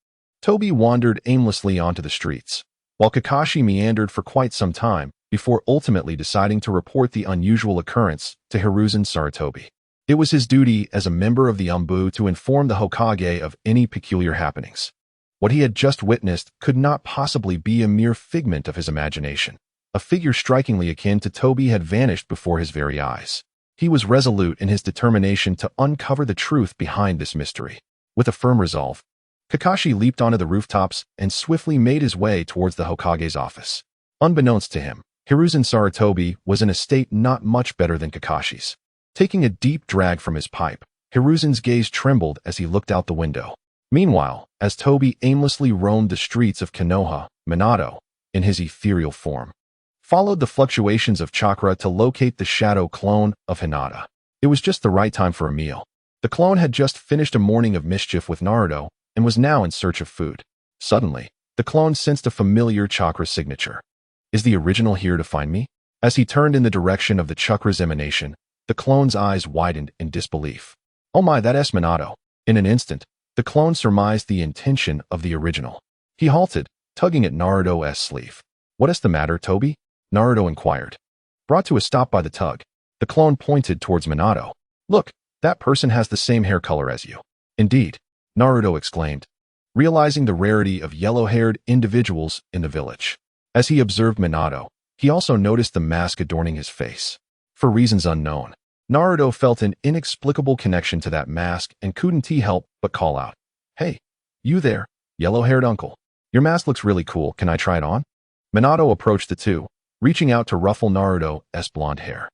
Tobi wandered aimlessly onto the streets, while Kakashi meandered for quite some time before ultimately deciding to report the unusual occurrence to Hiruzen Sarutobi. It was his duty as a member of the Anbu to inform the Hokage of any peculiar happenings. What he had just witnessed could not possibly be a mere figment of his imagination. A figure strikingly akin to Tobi had vanished before his very eyes. He was resolute in his determination to uncover the truth behind this mystery. With a firm resolve, Kakashi leaped onto the rooftops and swiftly made his way towards the Hokage's office. Unbeknownst to him, Hiruzen Sarutobi was in a state not much better than Kakashi's. Taking a deep drag from his pipe, Hiruzen's gaze trembled as he looked out the window. Meanwhile, as Tobi aimlessly roamed the streets of Konoha, Minato, in his ethereal form, followed the fluctuations of chakra to locate the shadow clone of Hinata. It was just the right time for a meal. The clone had just finished a morning of mischief with Naruto and was now in search of food. Suddenly, the clone sensed a familiar chakra signature. Is the original here to find me? As he turned in the direction of the chakra's emanation, the clone's eyes widened in disbelief. Oh my, that's Minato. In an instant, the clone surmised the intention of the original. He halted, tugging at Naruto's sleeve. What is the matter, Tobi? Naruto inquired. Brought to a stop by the tug, the clone pointed towards Minato. Look, that person has the same hair color as you. Indeed, Naruto exclaimed, realizing the rarity of yellow-haired individuals in the village. As he observed Minato, he also noticed the mask adorning his face. For reasons unknown, Naruto felt an inexplicable connection to that mask and couldn't help but call out, Hey, you there, yellow-haired uncle. Your mask looks really cool, can I try it on? Minato approached the two, reaching out to ruffle Naruto's blonde hair.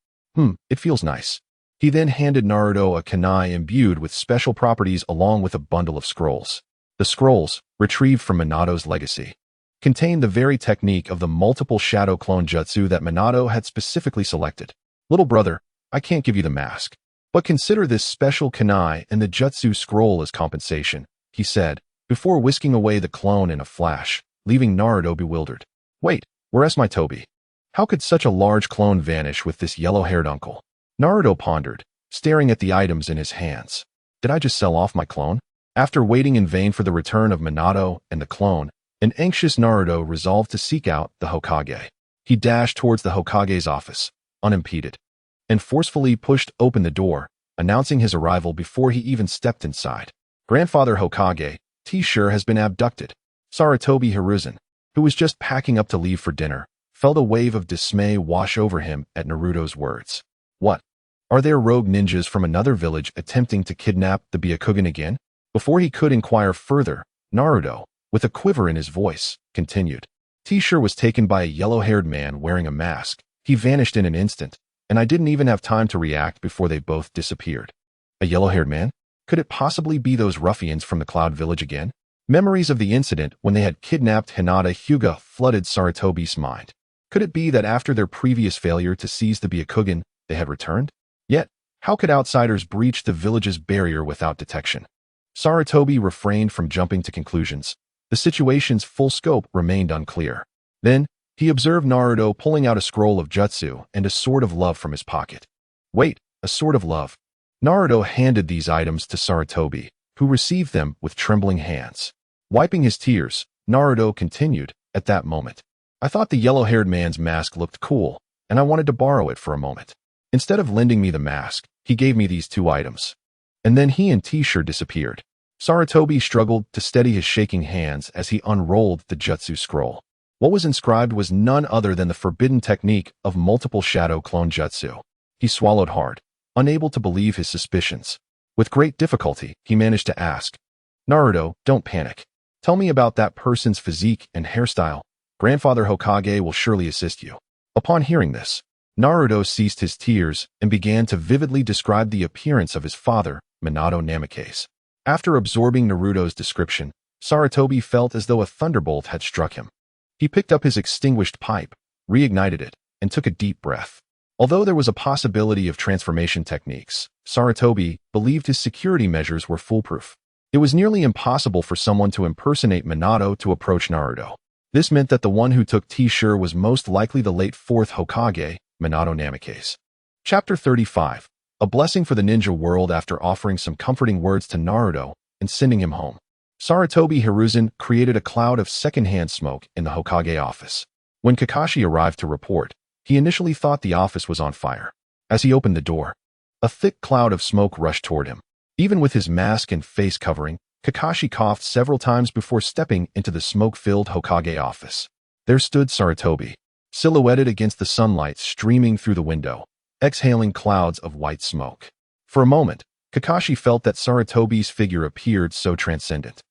It feels nice. He then handed Naruto a kunai imbued with special properties along with a bundle of scrolls. The scrolls, retrieved from Minato's legacy, contained the very technique of the multiple shadow clone jutsu that Minato had specifically selected. Little brother, I can't give you the mask, but consider this special kunai and the jutsu scroll as compensation, he said, before whisking away the clone in a flash, leaving Naruto bewildered. Wait, where's my Tobi? How could such a large clone vanish with this yellow-haired uncle? Naruto pondered, staring at the items in his hands. Did I just sell off my clone? After waiting in vain for the return of Minato and the clone, an anxious Naruto resolved to seek out the Hokage. He dashed towards the Hokage's office, unimpeded, and forcefully pushed open the door, announcing his arrival before he even stepped inside. Grandfather Hokage, T-Shirt has been abducted. Sarutobi Hiruzen, who was just packing up to leave for dinner, felt a wave of dismay wash over him at Naruto's words. What? Are there rogue ninjas from another village attempting to kidnap the Byakugan again? Before he could inquire further, Naruto, with a quiver in his voice, continued. T-Shirt was taken by a yellow-haired man wearing a mask. He vanished in an instant, and I didn't even have time to react before they both disappeared. A yellow-haired man? Could it possibly be those ruffians from the Cloud Village again? Memories of the incident when they had kidnapped Hinata Hyuga flooded Sarutobi's mind. Could it be that after their previous failure to seize the Byakugan, they had returned? Yet, how could outsiders breach the village's barrier without detection? Sarutobi refrained from jumping to conclusions. The situation's full scope remained unclear. Then, he observed Naruto pulling out a scroll of jutsu and a sword of love from his pocket. Wait, a sword of love. Naruto handed these items to Sarutobi, who received them with trembling hands. Wiping his tears, Naruto continued, at that moment. I thought the yellow-haired man's mask looked cool, and I wanted to borrow it for a moment. Instead of lending me the mask, he gave me these two items. And then he and T-Shirt disappeared. Sarutobi struggled to steady his shaking hands as he unrolled the jutsu scroll. What was inscribed was none other than the forbidden technique of multiple shadow clone jutsu. He swallowed hard, unable to believe his suspicions. With great difficulty, he managed to ask, Naruto, don't panic. Tell me about that person's physique and hairstyle. Grandfather Hokage will surely assist you. Upon hearing this, Naruto ceased his tears and began to vividly describe the appearance of his father, Minato Namikaze. After absorbing Naruto's description, Sarutobi felt as though a thunderbolt had struck him. He picked up his extinguished pipe, reignited it, and took a deep breath. Although there was a possibility of transformation techniques, Sarutobi believed his security measures were foolproof. It was nearly impossible for someone to impersonate Minato to approach Naruto. This meant that the one who took T-Shirt was most likely the late 4th Hokage, Minato Namikaze. Chapter 35. A blessing for the ninja world. After offering some comforting words to Naruto and sending him home, Sarutobi Hiruzen created a cloud of secondhand smoke in the Hokage office. When Kakashi arrived to report, he initially thought the office was on fire. As he opened the door, a thick cloud of smoke rushed toward him. Even with his mask and face covering, Kakashi coughed several times before stepping into the smoke-filled Hokage office. There stood Sarutobi, silhouetted against the sunlight streaming through the window, exhaling clouds of white smoke. For a moment, Kakashi felt that Sarutobi's figure appeared so transcendent,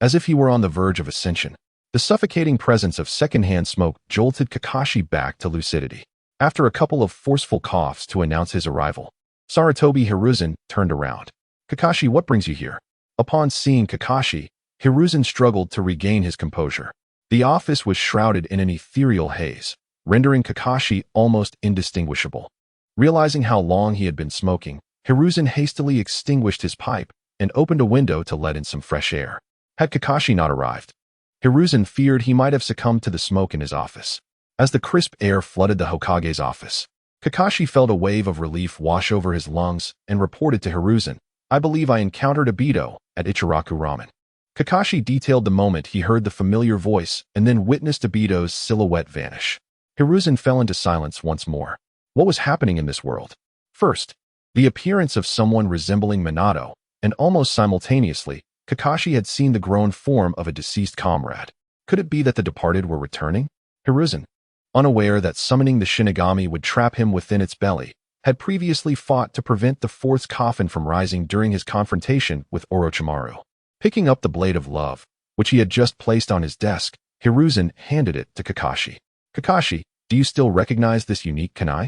as if he were on the verge of ascension. The suffocating presence of secondhand smoke jolted Kakashi back to lucidity. After a couple of forceful coughs to announce his arrival, Sarutobi Hiruzen turned around. Kakashi, what brings you here? Upon seeing Kakashi, Hiruzen struggled to regain his composure. The office was shrouded in an ethereal haze, rendering Kakashi almost indistinguishable. Realizing how long he had been smoking, Hiruzen hastily extinguished his pipe and opened a window to let in some fresh air. Had Kakashi not arrived, Hiruzen feared he might have succumbed to the smoke in his office. As the crisp air flooded the Hokage's office, Kakashi felt a wave of relief wash over his lungs and reported to Hiruzen, I believe I encountered Obito at Ichiraku Ramen. Kakashi detailed the moment he heard the familiar voice and then witnessed Obito's silhouette vanish. Hiruzen fell into silence once more. What was happening in this world? First, the appearance of someone resembling Minato, and almost simultaneously, Kakashi had seen the grown form of a deceased comrade. Could it be that the departed were returning? Hiruzen, unaware that summoning the Shinigami would trap him within its belly, had previously fought to prevent the fourth coffin from rising during his confrontation with Orochimaru. Picking up the blade of love, which he had just placed on his desk, Hiruzen handed it to Kakashi. Kakashi, do you still recognize this unique kunai?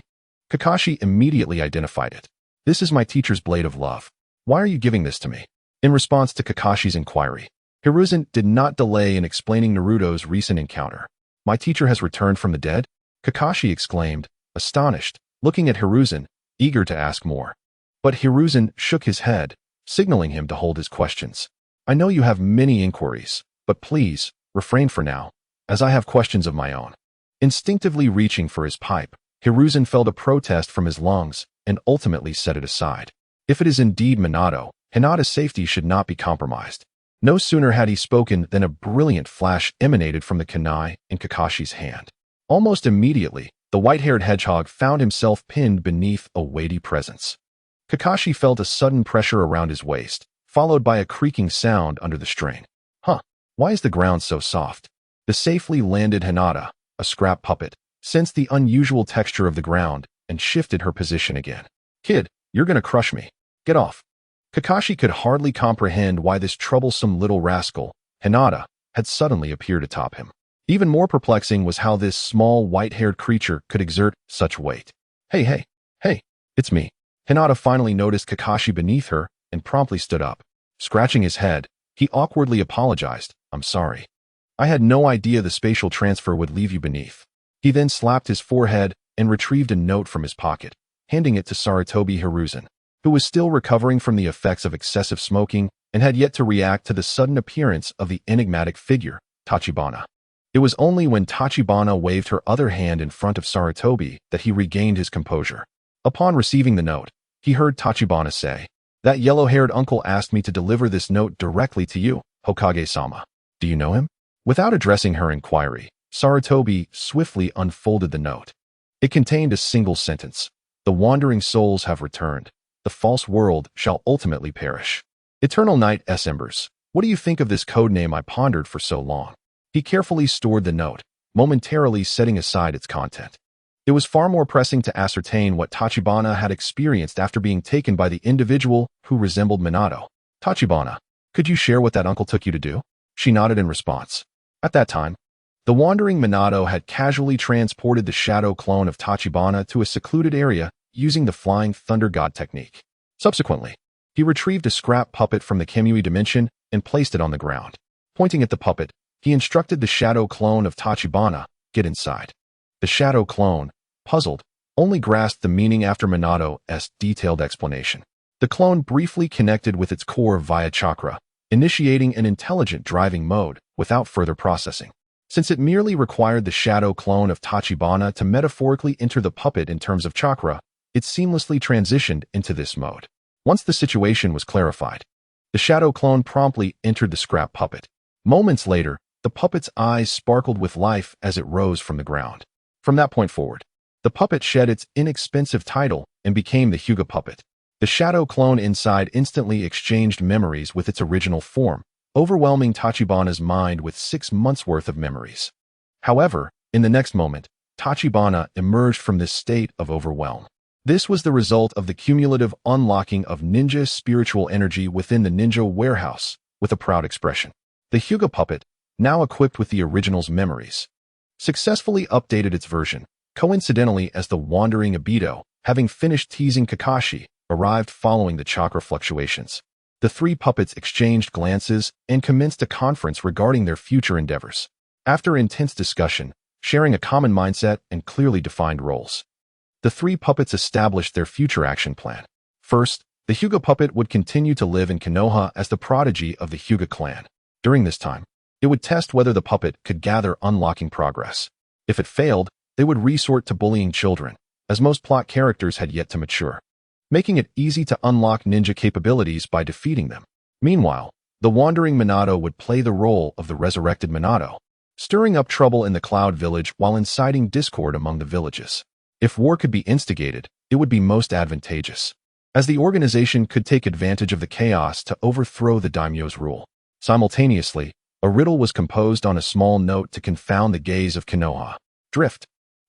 Kakashi immediately identified it. This is my teacher's blade of love. Why are you giving this to me? In response to Kakashi's inquiry, Hiruzen did not delay in explaining Naruto's recent encounter. My teacher has returned from the dead? Kakashi exclaimed, astonished, looking at Hiruzen, eager to ask more. But Hiruzen shook his head, signaling him to hold his questions. I know you have many inquiries, but please, refrain for now, as I have questions of my own. Instinctively reaching for his pipe, Hiruzen felt a protest from his lungs and ultimately set it aside. If it is indeed Minato, Hinata's safety should not be compromised. No sooner had he spoken than a brilliant flash emanated from the kunai in Kakashi's hand. Almost immediately, the white-haired hedgehog found himself pinned beneath a weighty presence. Kakashi felt a sudden pressure around his waist, followed by a creaking sound under the strain. Why is the ground so soft? The safely landed Hinata, a scrap puppet, sensed the unusual texture of the ground and shifted her position again. Kid, you're gonna crush me. Get off. Kakashi could hardly comprehend why this troublesome little rascal, Hinata, had suddenly appeared atop him. Even more perplexing was how this small white-haired creature could exert such weight. Hey, it's me. Hinata finally noticed Kakashi beneath her and promptly stood up. Scratching his head, he awkwardly apologized. I'm sorry. I had no idea the spatial transfer would leave you beneath. He then slapped his forehead and retrieved a note from his pocket, handing it to Sarutobi Hiruzen, who was still recovering from the effects of excessive smoking and had yet to react to the sudden appearance of the enigmatic figure, Tachibana. It was only when Tachibana waved her other hand in front of Sarutobi that he regained his composure. Upon receiving the note, he heard Tachibana say, That yellow-haired uncle asked me to deliver this note directly to you, Hokage-sama. Do you know him? Without addressing her inquiry, Sarutobi swiftly unfolded the note. It contained a single sentence. The wandering souls have returned. The false world shall ultimately perish. Eternal night embers. What do you think of this codename I pondered for so long? He carefully stored the note, momentarily setting aside its content. It was far more pressing to ascertain what Tachibana had experienced after being taken by the individual who resembled Minato. Tachibana, could you share what that uncle took you to do? She nodded in response. At that time, the wandering Minato had casually transported the shadow clone of Tachibana to a secluded area using the Flying Thunder God technique. Subsequently, he retrieved a scrap puppet from the Kemui dimension and placed it on the ground. Pointing at the puppet, he instructed the shadow clone of Tachibana, get inside. The shadow clone, puzzled, only grasped the meaning after Minato's detailed explanation. The clone briefly connected with its core via chakra, initiating an intelligent driving mode without further processing. Since it merely required the shadow clone of Tachibana to metaphorically enter the puppet in terms of chakra, it seamlessly transitioned into this mode. Once the situation was clarified, the shadow clone promptly entered the scrap puppet. Moments later, the puppet's eyes sparkled with life as it rose from the ground. From that point forward, the puppet shed its inexpensive title and became the Hyuga puppet. The shadow clone inside instantly exchanged memories with its original form, overwhelming Tachibana's mind with 6 months' worth of memories. However, in the next moment, Tachibana emerged from this state of overwhelm. This was the result of the cumulative unlocking of ninja spiritual energy within the ninja warehouse, with a proud expression. The Hyuga puppet, now equipped with the original's memories, successfully updated its version, coincidentally as the wandering Obito, having finished teasing Kakashi, arrived following the chakra fluctuations. The 3 puppets exchanged glances and commenced a conference regarding their future endeavors. After intense discussion, sharing a common mindset and clearly defined roles, the 3 puppets established their future action plan. First, the Hyuga puppet would continue to live in Konoha as the prodigy of the Hyuga clan. During this time, it would test whether the puppet could gather unlocking progress. If it failed, they would resort to bullying children, as most plot characters had yet to mature, making it easy to unlock ninja capabilities by defeating them. Meanwhile, the wandering Minato would play the role of the resurrected Minato, stirring up trouble in the Cloud Village while inciting discord among the villages. If war could be instigated, it would be most advantageous, as the organization could take advantage of the chaos to overthrow the daimyo's rule. Simultaneously, a riddle was composed on a small note to confound the gaze of Konoha. Drift,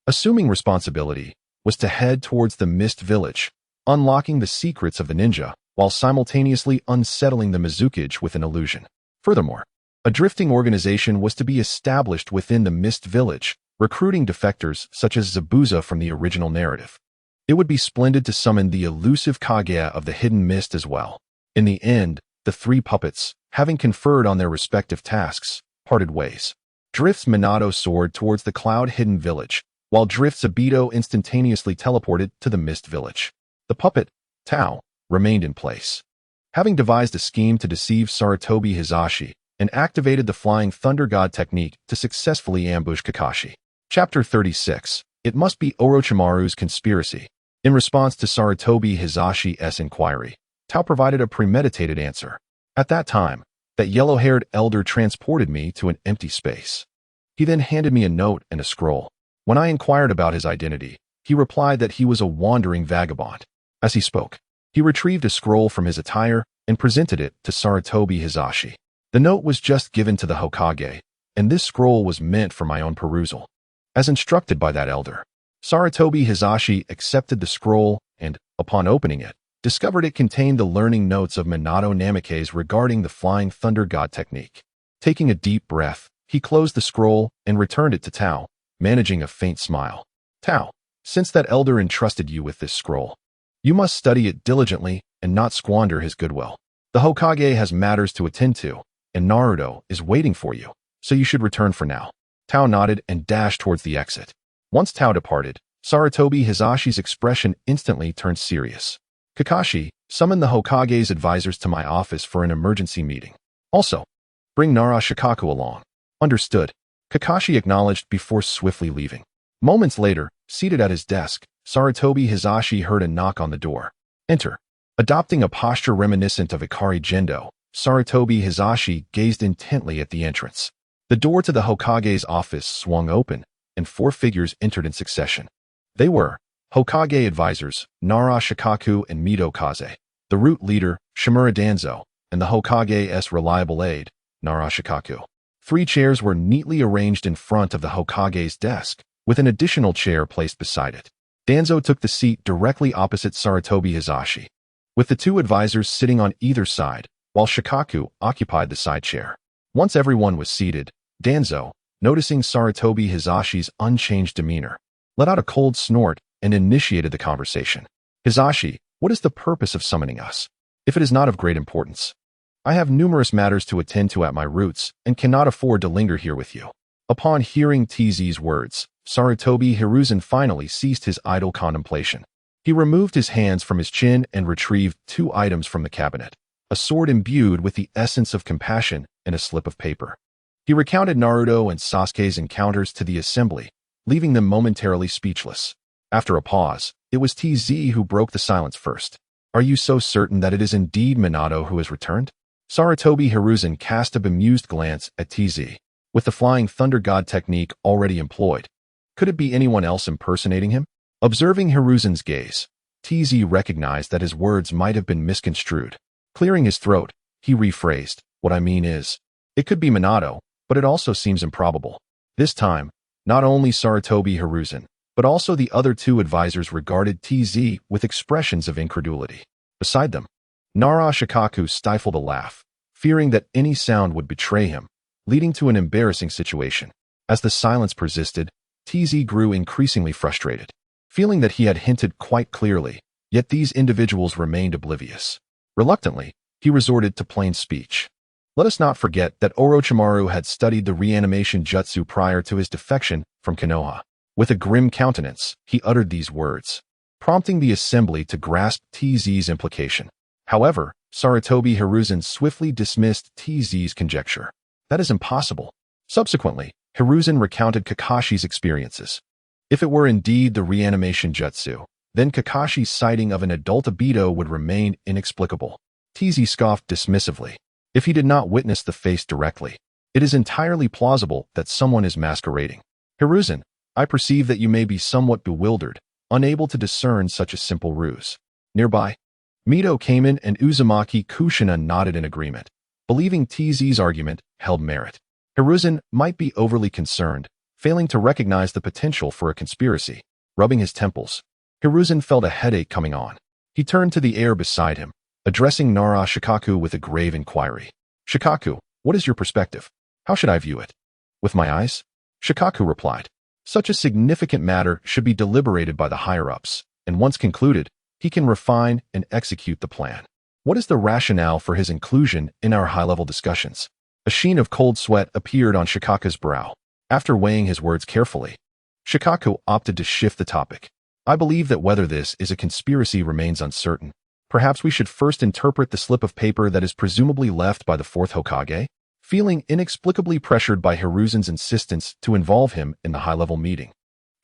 assuming responsibility, was to head towards the Mist Village, unlocking the secrets of the ninja, while simultaneously unsettling the Mizukage with an illusion. Furthermore, a drifting organization was to be established within the Mist Village, recruiting defectors such as Zabuza from the original narrative. It would be splendid to summon the elusive Kaguya of the Hidden Mist as well. In the end, the 3 puppets, having conferred on their respective tasks, parted ways. Drift's Minato soared towards the cloud-hidden village, while Drift's Obito instantaneously teleported to the mist village. The puppet, Tao, remained in place. Having devised a scheme to deceive Sarutobi Hizashi and activated the Flying Thunder God technique to successfully ambush Kakashi. Chapter 36. It must be Orochimaru's conspiracy. In response to Sarutobi Hizashi's inquiry, Tao provided a premeditated answer. At that time, that yellow-haired elder transported me to an empty space. He then handed me a note and a scroll. When I inquired about his identity, he replied that he was a wandering vagabond. As he spoke, he retrieved a scroll from his attire and presented it to Sarutobi Hizashi. The note was just given to the Hokage, and this scroll was meant for my own perusal. As instructed by that elder, Sarutobi Hizashi accepted the scroll and, upon opening it, discovered it contained the learning notes of Minato Namikaze regarding the Flying Thunder God technique. Taking a deep breath, he closed the scroll and returned it to Tao, managing a faint smile. Tao, since that elder entrusted you with this scroll, you must study it diligently and not squander his goodwill. The Hokage has matters to attend to, and Naruto is waiting for you, so you should return for now. Tao nodded and dashed towards the exit. Once Tao departed, Sarutobi Hizashi's expression instantly turned serious. Kakashi, summon the Hokage's advisors to my office for an emergency meeting. Also, bring Nara Shikaku along. Understood. Kakashi acknowledged before swiftly leaving. Moments later, seated at his desk, Sarutobi Hizashi heard a knock on the door. Enter. Adopting a posture reminiscent of Ikari Gendo, Sarutobi Hizashi gazed intently at the entrance. The door to the Hokage's office swung open, and 4 figures entered in succession. They were Hokage advisors, Nara Shikaku and Mito Kaze, the root leader, Shimura Danzo, and the Hokage's reliable aide, Nara Shikaku. 3 chairs were neatly arranged in front of the Hokage's desk, with an additional chair placed beside it. Danzo took the seat directly opposite Sarutobi Hizashi, with the 2 advisors sitting on either side, while Shikaku occupied the side chair. Once everyone was seated, Danzo, noticing Sarutobi Hizashi's unchanged demeanor, let out a cold snort and initiated the conversation. Hizashi, what is the purpose of summoning us? If it is not of great importance, I have numerous matters to attend to at my roots and cannot afford to linger here with you. Upon hearing TZ's words, Sarutobi Hiruzen finally ceased his idle contemplation. He removed his hands from his chin and retrieved 2 items from the cabinet, a sword imbued with the essence of compassion and a slip of paper. He recounted Naruto and Sasuke's encounters to the assembly, leaving them momentarily speechless. After a pause, it was TZ who broke the silence first. Are you so certain that it is indeed Minato who has returned? Sarutobi Hiruzen cast a bemused glance at TZ. With the Flying Thunder God technique already employed, could it be anyone else impersonating him? Observing Hiruzen's gaze, TZ recognized that his words might have been misconstrued. Clearing his throat, he rephrased, what I mean is, it could be Minato, but it also seems improbable. This time, not only Sarutobi Hiruzen, but also the other 2 advisors regarded TZ with expressions of incredulity. Beside them, Nara Shikaku stifled a laugh, fearing that any sound would betray him, leading to an embarrassing situation. As the silence persisted, TZ grew increasingly frustrated, feeling that he had hinted quite clearly, yet these individuals remained oblivious. Reluctantly, he resorted to plain speech. Let us not forget that Orochimaru had studied the reanimation jutsu prior to his defection from Konoha. With a grim countenance, he uttered these words, prompting the assembly to grasp TZ's implication. However, Sarutobi Hiruzen swiftly dismissed TZ's conjecture. That is impossible. Subsequently, Hiruzen recounted Kakashi's experiences. If it were indeed the reanimation jutsu, then Kakashi's sighting of an adult Obito would remain inexplicable. TZ scoffed dismissively. If he did not witness the face directly, it is entirely plausible that someone is masquerading. Hiruzen, I perceive that you may be somewhat bewildered, unable to discern such a simple ruse. Nearby, Mito came in and Uzumaki Kushina nodded in agreement, believing TZ's argument held merit. Hiruzen might be overly concerned, failing to recognize the potential for a conspiracy. Rubbing his temples, Hiruzen felt a headache coming on. He turned to the air beside him, addressing Nara Shikaku with a grave inquiry. Shikaku, what is your perspective? How should I view it? With my eyes? Shikaku replied. Such a significant matter should be deliberated by the higher-ups, and once concluded, he can refine and execute the plan. What is the rationale for his inclusion in our high-level discussions? A sheen of cold sweat appeared on Shikaku's brow. After weighing his words carefully, Shikaku opted to shift the topic. I believe that whether this is a conspiracy remains uncertain. Perhaps we should first interpret the slip of paper that is presumably left by the fourth Hokage? Feeling inexplicably pressured by Hiruzen's insistence to involve him in the high-level meeting,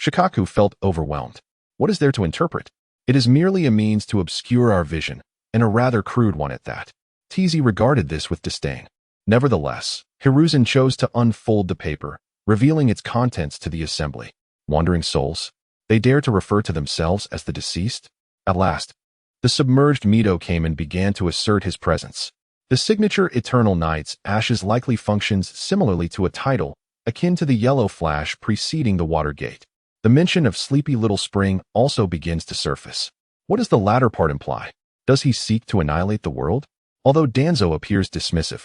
Shikaku felt overwhelmed. What is there to interpret? It is merely a means to obscure our vision, and a rather crude one at that. Teasy regarded this with disdain. Nevertheless, Hiruzen chose to unfold the paper, revealing its contents to the assembly. Wandering souls? They dare to refer to themselves as the deceased? At last, the submerged Mito came and began to assert his presence. The signature Eternal Night's ashes likely functions similarly to a title, akin to the yellow flash preceding the Watergate. The mention of Sleepy Little Spring also begins to surface. What does the latter part imply? Does he seek to annihilate the world? Although Danzo appears dismissive,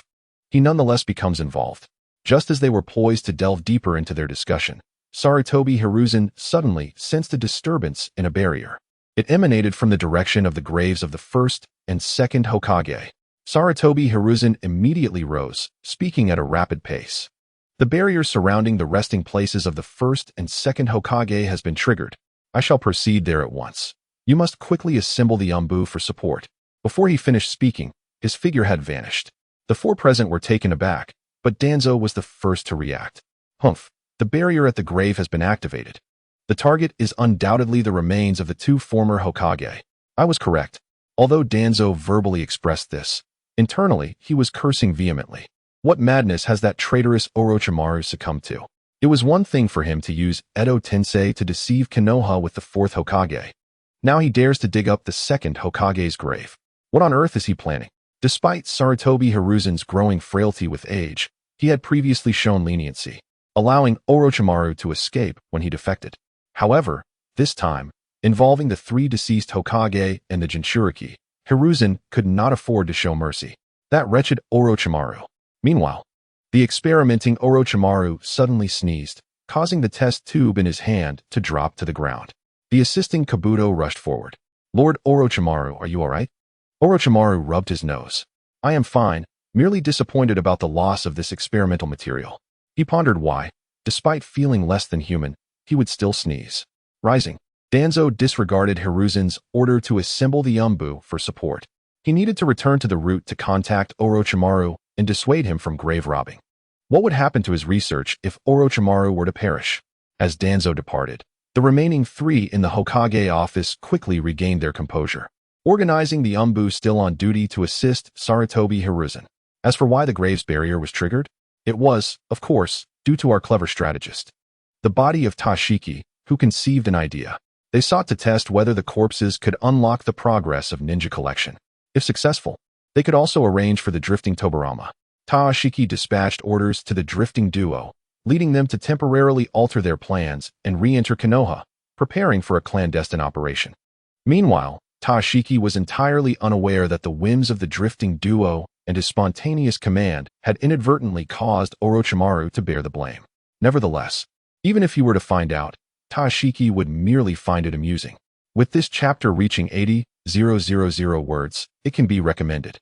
he nonetheless becomes involved. Just as they were poised to delve deeper into their discussion, Sarutobi Hiruzen suddenly sensed a disturbance in a barrier. It emanated from the direction of the graves of the first and second Hokage. Sarutobi Hiruzen immediately rose, speaking at a rapid pace. The barrier surrounding the resting places of the first and second Hokage has been triggered. I shall proceed there at once. You must quickly assemble the Umbu for support. Before he finished speaking, his figure had vanished. The four present were taken aback, but Danzo was the first to react. Humph, the barrier at the grave has been activated. The target is undoubtedly the remains of the two former Hokage. I was correct. Although Danzo verbally expressed this, internally he was cursing vehemently. What madness has that traitorous Orochimaru succumbed to? It was one thing for him to use Edo Tensei to deceive Konoha with the fourth Hokage. Now he dares to dig up the second Hokage's grave. What on earth is he planning? Despite Sarutobi Hiruzen's growing frailty with age, he had previously shown leniency, allowing Orochimaru to escape when he defected. However, this time, involving the three deceased Hokage and the Jinchuriki, Hiruzen could not afford to show mercy. That wretched Orochimaru. Meanwhile, the experimenting Orochimaru suddenly sneezed, causing the test tube in his hand to drop to the ground. The assisting Kabuto rushed forward. Lord Orochimaru, are you all right? Orochimaru rubbed his nose. I am fine, merely disappointed about the loss of this experimental material. He pondered why, despite feeling less than human, he would still sneeze. Rising, Danzo disregarded Hiruzen's order to assemble the Umbu for support. He needed to return to the route to contact Orochimaru and dissuade him from grave robbing. What would happen to his research if Orochimaru were to perish? As Danzo departed, the remaining three in the Hokage office quickly regained their composure, organizing the Umbu still on duty to assist Sarutobi Hiruzen. As for why the graves barrier was triggered, it was, of course, due to our clever strategist, the body of Tashiki, who conceived an idea. They sought to test whether the corpses could unlock the progress of ninja collection. If successful, they could also arrange for the drifting Tobirama. Tashiki dispatched orders to the drifting duo, leading them to temporarily alter their plans and re-enter Konoha, preparing for a clandestine operation. Meanwhile, Tashiki was entirely unaware that the whims of the drifting duo and his spontaneous command had inadvertently caused Orochimaru to bear the blame. Nevertheless, even if he were to find out, Tashiki would merely find it amusing. With this chapter reaching 80,000 words, it can be recommended.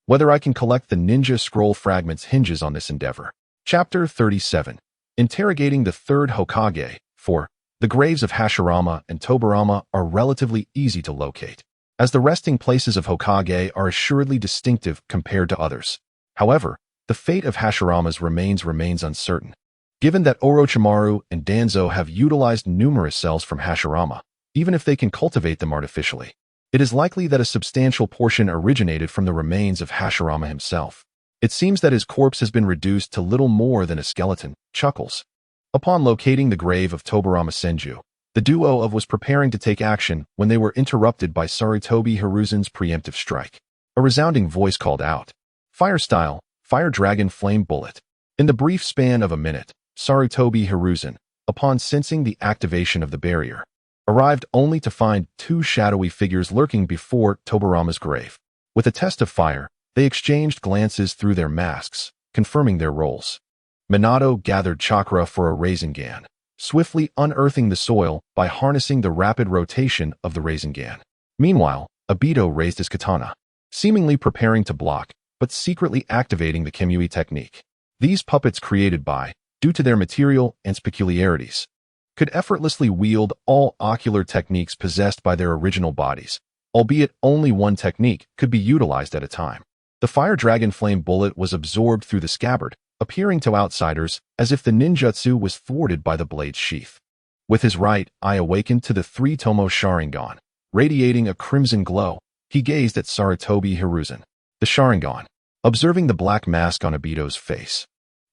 Whether I can collect the ninja scroll fragments hinges on this endeavor. Chapter 37. Interrogating the third Hokage. 4. The graves of Hashirama and Tobirama are relatively easy to locate, as the resting places of Hokage are assuredly distinctive compared to others. However, the fate of Hashirama's remains uncertain. Given that Orochimaru and Danzo have utilized numerous cells from Hashirama, even if they can cultivate them artificially, it is likely that a substantial portion originated from the remains of Hashirama himself. It seems that his corpse has been reduced to little more than a skeleton. Chuckles. Upon locating the grave of Tobirama Senju, the duo was preparing to take action when they were interrupted by Sarutobi Hiruzen's preemptive strike. A resounding voice called out, "Fire style, Fire Dragon Flame Bullet." In the brief span of a minute, Sarutobi Hiruzen, upon sensing the activation of the barrier, arrived only to find two shadowy figures lurking before Tobirama's grave. With a test of fire, they exchanged glances through their masks, confirming their roles. Minato gathered chakra for a Rasengan, swiftly unearthing the soil by harnessing the rapid rotation of the Rasengan. Meanwhile, Obito raised his katana. seemingly preparing to block, but secretly activating the Kimui technique. These puppets created by, due to their material and peculiarities, could effortlessly wield all ocular techniques possessed by their original bodies, albeit only one technique could be utilized at a time. The fire dragon flame bullet was absorbed through the scabbard, appearing to outsiders as if the ninjutsu was thwarted by the blade's sheath. With his right eye awakened to the three-tomo Sharingan, radiating a crimson glow, he gazed at Sarutobi Hiruzen, the Sharingan, observing the black mask on Obito's face.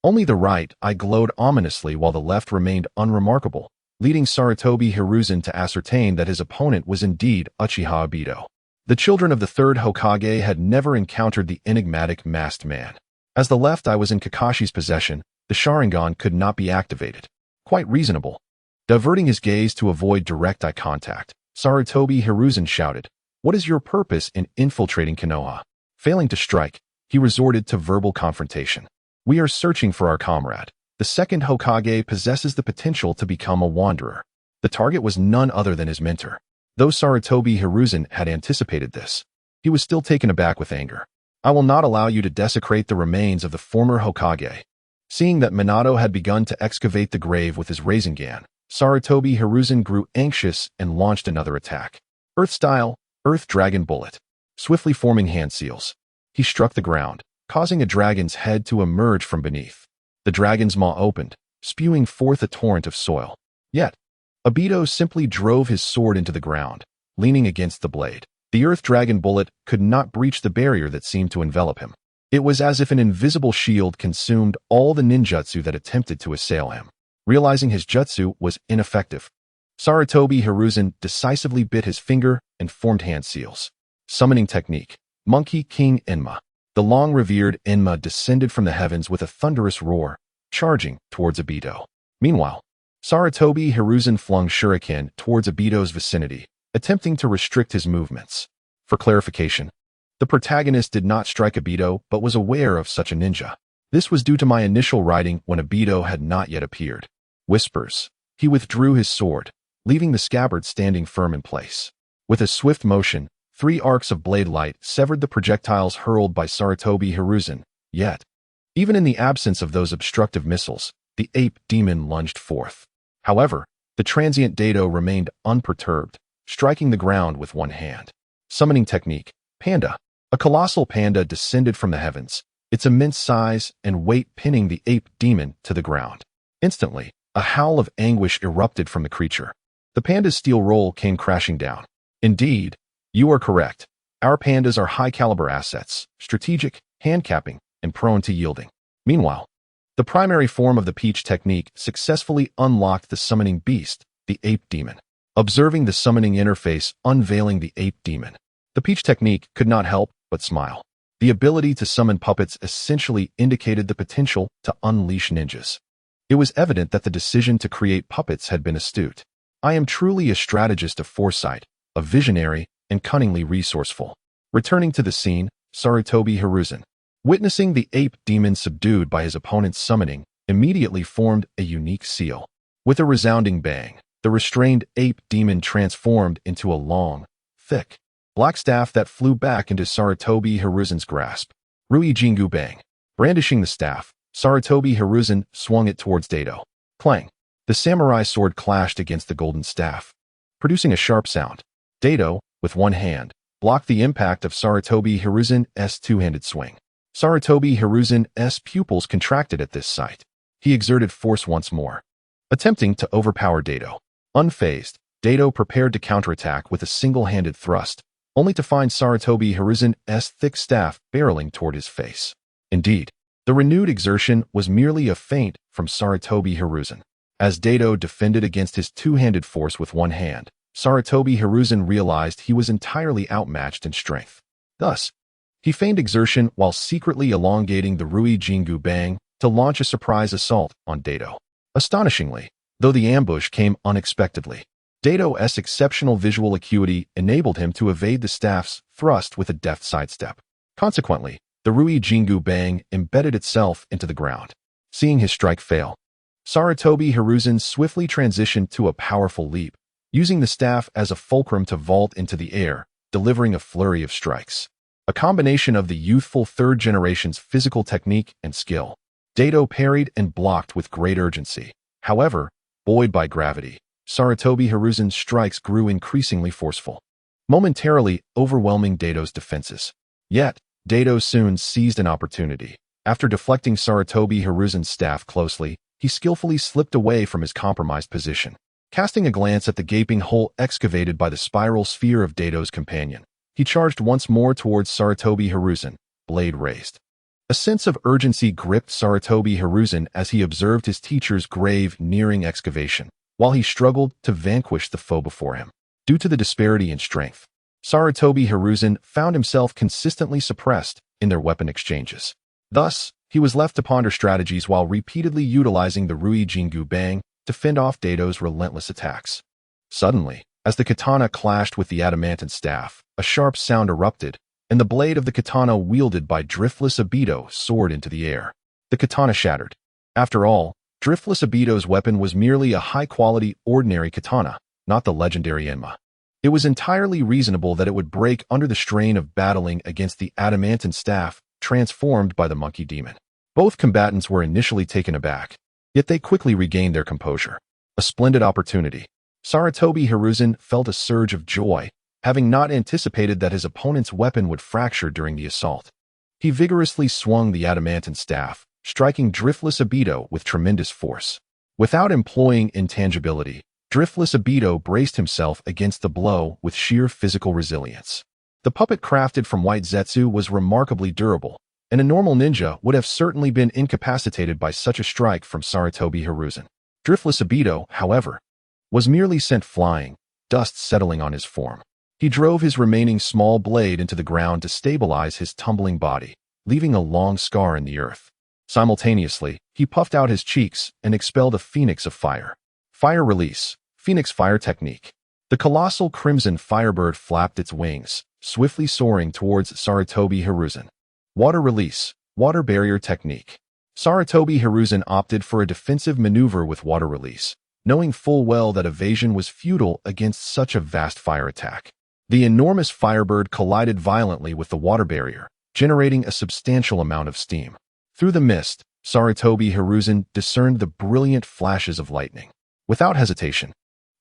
Only the right eye glowed ominously while the left remained unremarkable, leading Sarutobi Hiruzen to ascertain that his opponent was indeed Uchiha Obito. The children of the third Hokage had never encountered the enigmatic masked man. As the left eye was in Kakashi's possession, the Sharingan could not be activated. Quite reasonable. Diverting his gaze to avoid direct eye contact, Sarutobi Hiruzen shouted, "What is your purpose in infiltrating Konoha?" Failing to strike, he resorted to verbal confrontation. "We are searching for our comrade. The second Hokage possesses the potential to become a wanderer." The target was none other than his mentor. Though Sarutobi Hiruzen had anticipated this, he was still taken aback with anger. "I will not allow you to desecrate the remains of the former Hokage." Seeing that Minato had begun to excavate the grave with his Rasengan, Sarutobi Hiruzen grew anxious and launched another attack. Earth-style, Earth Dragon Bullet. Swiftly forming hand seals, he struck the ground, causing a dragon's head to emerge from beneath. The dragon's maw opened, spewing forth a torrent of soil. Yet, Obito simply drove his sword into the ground, leaning against the blade. The Earth Dragon Bullet could not breach the barrier that seemed to envelop him. It was as if an invisible shield consumed all the ninjutsu that attempted to assail him. Realizing his jutsu was ineffective, Sarutobi Hiruzen decisively bit his finger and formed hand seals. Summoning technique, Monkey King Enma. The long-revered Enma descended from the heavens with a thunderous roar, charging towards Obito. Meanwhile, Sarutobi Hiruzen flung shuriken towards Obito's vicinity, attempting to restrict his movements. For clarification, the protagonist did not strike Obito but was aware of such a ninja. This was due to my initial writing when Obito had not yet appeared. Whispers. He withdrew his sword, leaving the scabbard standing firm in place. With a swift motion, 3 arcs of blade light severed the projectiles hurled by Sarutobi Hiruzen. Yet, even in the absence of those obstructive missiles, the ape demon lunged forth. However, the transient Dado remained unperturbed, striking the ground with one hand. Summoning technique, Panda. A colossal panda descended from the heavens, its immense size and weight pinning the ape demon to the ground. Instantly, a howl of anguish erupted from the creature. The panda's steel roll came crashing down. Indeed, you are correct. Our pandas are high-caliber assets, strategic, hand-capping, and prone to yielding. Meanwhile, the primary form of the Peach technique successfully unlocked the summoning beast, the ape demon. Observing the summoning interface unveiling the ape demon, the Peach technique could not help but smile. The ability to summon puppets essentially indicated the potential to unleash ninjas. It was evident that the decision to create puppets had been astute. I am truly a strategist of foresight, a visionary, and cunningly resourceful. Returning to the scene, Sarutobi Hiruzen, witnessing the ape demon subdued by his opponent's summoning, immediately formed a unique seal. With a resounding bang, the restrained ape demon transformed into a long, thick, black staff that flew back into Sarutobi Hiruzen's grasp. Rui Jingu Bang. Brandishing the staff, Sarutobi Hiruzen swung it towards Dado. Clang. The samurai sword clashed against the golden staff, producing a sharp sound. Dado, with one hand, blocked the impact of Sarutobi Hiruzen's two-handed swing. Sarutobi Hiruzen's pupils contracted at this sight. He exerted force once more, attempting to overpower Dado. Unfazed, Dado prepared to counterattack with a single-handed thrust, only to find Sarutobi Hiruzen's thick staff barreling toward his face. Indeed, the renewed exertion was merely a feint from Sarutobi Hiruzen. As Dado defended against his two-handed force with one hand, Sarutobi Hiruzen realized he was entirely outmatched in strength. Thus, he feigned exertion while secretly elongating the Rui Jingu Bang to launch a surprise assault on Dado. Astonishingly, though the ambush came unexpectedly, Dado's exceptional visual acuity enabled him to evade the staff's thrust with a deft sidestep. Consequently, the Rui Jingu Bang embedded itself into the ground. Seeing his strike fail, Sarutobi Hiruzen swiftly transitioned to a powerful leap, using the staff as a fulcrum to vault into the air, delivering a flurry of strikes. a combination of the youthful third generation's physical technique and skill. Dato parried and blocked with great urgency. However, buoyed by gravity, Sarutobi Hiruzen's strikes grew increasingly forceful, momentarily overwhelming Dato's defenses. Yet, Dato soon seized an opportunity. After deflecting Sarutobi Hiruzen's staff closely, he skillfully slipped away from his compromised position. Casting a glance at the gaping hole excavated by the spiral sphere of Dato's companion, he charged once more towards Sarutobi Hiruzen, blade raised. A sense of urgency gripped Sarutobi Hiruzen as he observed his teacher's grave, nearing excavation, while he struggled to vanquish the foe before him. Due to the disparity in strength, Sarutobi Hiruzen found himself consistently suppressed in their weapon exchanges. Thus, he was left to ponder strategies while repeatedly utilizing the Rui Jingu Bang to fend off Dato's relentless attacks. Suddenly, as the katana clashed with the adamantine staff, a sharp sound erupted, and the blade of the katana wielded by Driftless Obito soared into the air. The katana shattered. After all, Driftless Obito's weapon was merely a high-quality, ordinary katana, not the legendary Enma. It was entirely reasonable that it would break under the strain of battling against the adamantine staff transformed by the monkey demon. Both combatants were initially taken aback, yet they quickly regained their composure. A splendid opportunity. Sarutobi Hiruzen felt a surge of joy, having not anticipated that his opponent's weapon would fracture during the assault. He vigorously swung the adamantine staff, striking Driftless Obito with tremendous force. Without employing intangibility, Driftless Obito braced himself against the blow with sheer physical resilience. The puppet crafted from white Zetsu was remarkably durable, and a normal ninja would have certainly been incapacitated by such a strike from Sarutobi Hiruzen. Driftless Obito, however, was merely sent flying, dust settling on his form. He drove his remaining small blade into the ground to stabilize his tumbling body, leaving a long scar in the earth. Simultaneously, he puffed out his cheeks and expelled a phoenix of fire. Fire release, Phoenix Fire Technique. The colossal crimson firebird flapped its wings, swiftly soaring towards Sarutobi Hiruzen. Water release, Water Barrier Technique. Sarutobi Hiruzen opted for a defensive maneuver with water release, knowing full well that evasion was futile against such a vast fire attack. The enormous firebird collided violently with the water barrier, generating a substantial amount of steam. Through the mist, Sarutobi Hiruzen discerned the brilliant flashes of lightning. Without hesitation,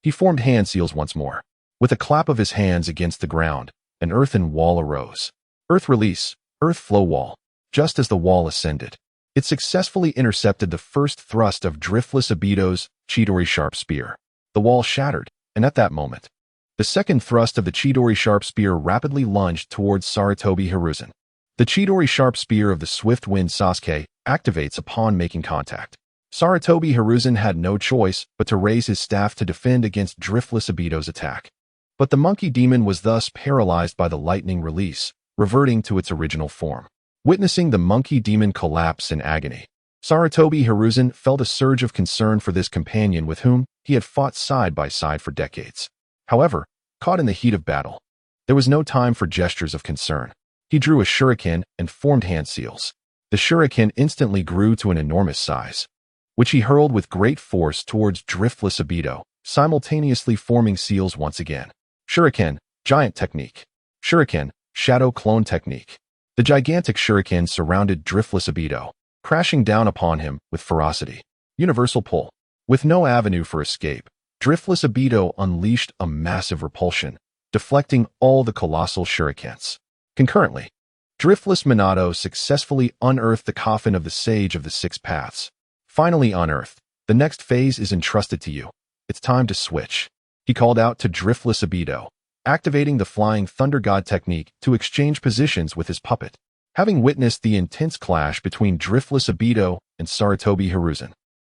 he formed hand seals once more. With a clap of his hands against the ground, an earthen wall arose. Earth release, Earth flow wall. Just as the wall ascended, it successfully intercepted the first thrust of Driftless Obito's Chidori Sharp Spear. The wall shattered, and at that moment, the second thrust of the Chidori Sharp Spear rapidly lunged towards Sarutobi Hiruzen. The Chidori Sharp Spear of the Swift Wind Sasuke activates upon making contact. Sarutobi Hiruzen had no choice but to raise his staff to defend against Driftless Obito's attack. But the monkey demon was thus paralyzed by the lightning release, reverting to its original form. Witnessing the monkey demon collapse in agony, Sarutobi Hiruzen felt a surge of concern for this companion with whom he had fought side by side for decades. However, caught in the heat of battle, there was no time for gestures of concern. He drew a shuriken and formed hand seals. The shuriken instantly grew to an enormous size, which he hurled with great force towards Driftless Obito, simultaneously forming seals once again. Shuriken, Giant Technique. Shuriken, Shadow Clone Technique. The gigantic shuriken surrounded Driftless Obito, crashing down upon him with ferocity. Universal Pull. With no avenue for escape, Driftless Obito unleashed a massive repulsion, deflecting all the colossal shurikens. Concurrently, Driftless Minato successfully unearthed the coffin of the Sage of the Six Paths. Finally unearthed, the next phase is entrusted to you. It's time to switch. He called out to Driftless Obito, activating the Flying Thunder God technique to exchange positions with his puppet. Having witnessed the intense clash between Driftless Obito and Sarutobi Hiruzen,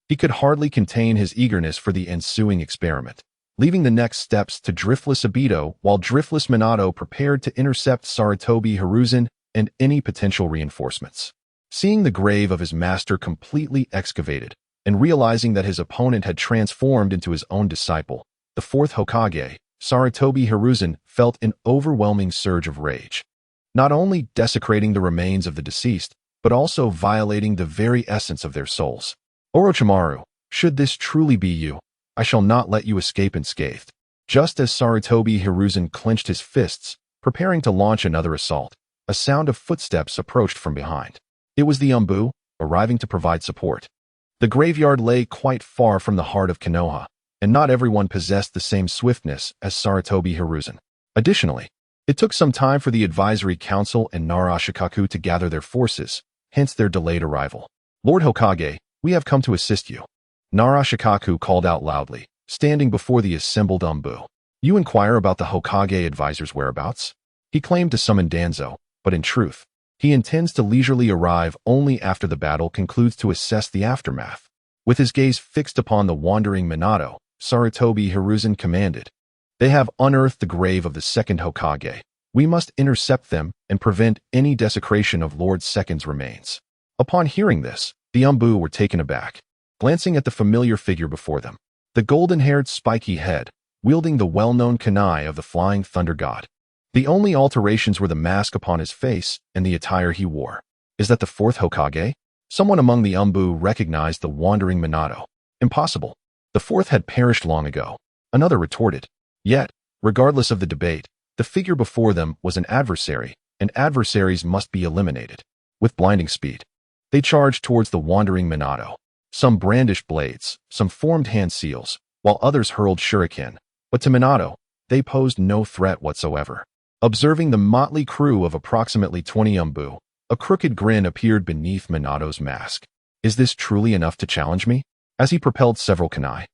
he could hardly contain his eagerness for the ensuing experiment, leaving the next steps to Driftless Obito while Driftless Minato prepared to intercept Sarutobi Hiruzen and any potential reinforcements. Seeing the grave of his master completely excavated, and realizing that his opponent had transformed into his own disciple, the fourth Hokage, Sarutobi Hiruzen felt an overwhelming surge of rage. Not only desecrating the remains of the deceased, but also violating the very essence of their souls. Orochimaru, should this truly be you, I shall not let you escape unscathed. Just as Sarutobi Hiruzen clenched his fists, preparing to launch another assault, a sound of footsteps approached from behind. It was the Umbu, arriving to provide support. The graveyard lay quite far from the heart of Konoha, and not everyone possessed the same swiftness as Sarutobi Hiruzen. Additionally, it took some time for the Advisory Council and Narashikaku to gather their forces, hence their delayed arrival. Lord Hokage, we have come to assist you. Narashikaku called out loudly, standing before the assembled Umbu. You inquire about the Hokage advisor's whereabouts? He claimed to summon Danzo, but in truth, he intends to leisurely arrive only after the battle concludes to assess the aftermath. With his gaze fixed upon the wandering Minato, Sarutobi Hiruzen commanded. They have unearthed the grave of the second Hokage. We must intercept them and prevent any desecration of Lord Second's remains. Upon hearing this, the Umbu were taken aback, glancing at the familiar figure before them. The golden-haired spiky head, wielding the well-known kunai of the Flying Thunder God. The only alterations were the mask upon his face and the attire he wore. Is that the fourth Hokage? Someone among the Umbu recognized the wandering Minato. Impossible. The fourth had perished long ago. Another retorted. Yet, regardless of the debate, the figure before them was an adversary, and adversaries must be eliminated. With blinding speed, they charged towards the wandering Minato. Some brandished blades, some formed hand seals, while others hurled shuriken. But to Minato, they posed no threat whatsoever. Observing the motley crew of approximately 20 Umbu, a crooked grin appeared beneath Minato's mask. Is this truly enough to challenge me? As he propelled several kunai.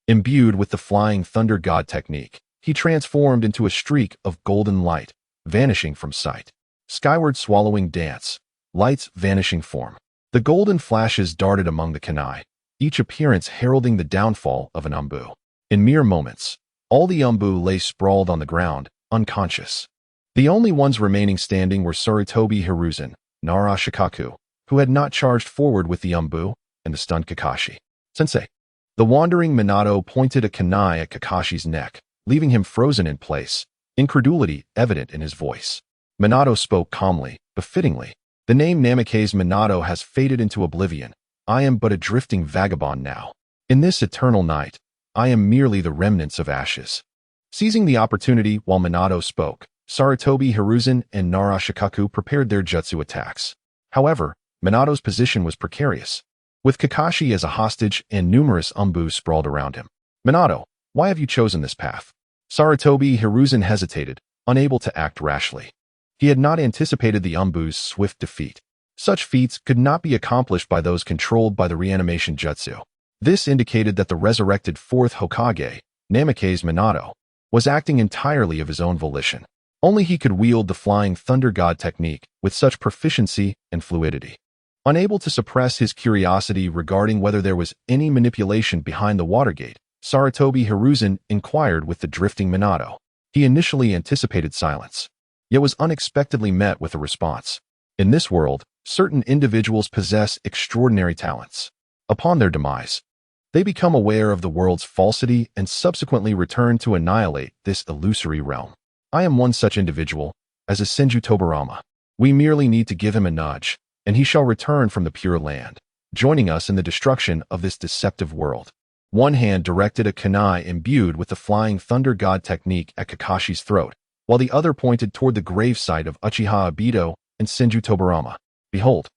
Imbued with the Flying Thunder God technique, he transformed into a streak of golden light, vanishing from sight. Skyward swallowing dance, light's vanishing form. The golden flashes darted among the kunai, each appearance heralding the downfall of an Umbu. In mere moments, all the Umbu lay sprawled on the ground, unconscious. The only ones remaining standing were Sarutobi Hiruzen, Narashikaku, who had not charged forward with the Umbu, and the stunned Kakashi. Sensei. The wandering Minato pointed a kunai at Kakashi's neck, leaving him frozen in place, incredulity evident in his voice. Minato spoke calmly, befittingly. The name Namikaze Minato has faded into oblivion. I am but a drifting vagabond now. In this eternal night, I am merely the remnants of ashes. Seizing the opportunity while Minato spoke, Sarutobi Hiruzen and Narashikaku prepared their jutsu attacks. However, Minato's position was precarious, with Kakashi as a hostage and numerous Umbu sprawled around him. Minato, why have you chosen this path? Sarutobi Hiruzen hesitated, unable to act rashly. He had not anticipated the Umbu's swift defeat. Such feats could not be accomplished by those controlled by the reanimation jutsu. This indicated that the resurrected fourth Hokage, Namikaze Minato, was acting entirely of his own volition. Only he could wield the Flying Thunder God technique with such proficiency and fluidity. Unable to suppress his curiosity regarding whether there was any manipulation behind the Watergate, Sarutobi Hiruzen inquired with the drifting Minato. He initially anticipated silence, yet was unexpectedly met with a response. In this world, certain individuals possess extraordinary talents. Upon their demise, they become aware of the world's falsity and subsequently return to annihilate this illusory realm. I am one such individual, as a Senju Tobirama. We merely need to give him a nudge, and he shall return from the pure land, joining us in the destruction of this deceptive world. One hand directed a kunai imbued with the Flying Thunder God technique at Kakashi's throat, while the other pointed toward the gravesite of Uchiha Obito and Senju Tobirama. Behold,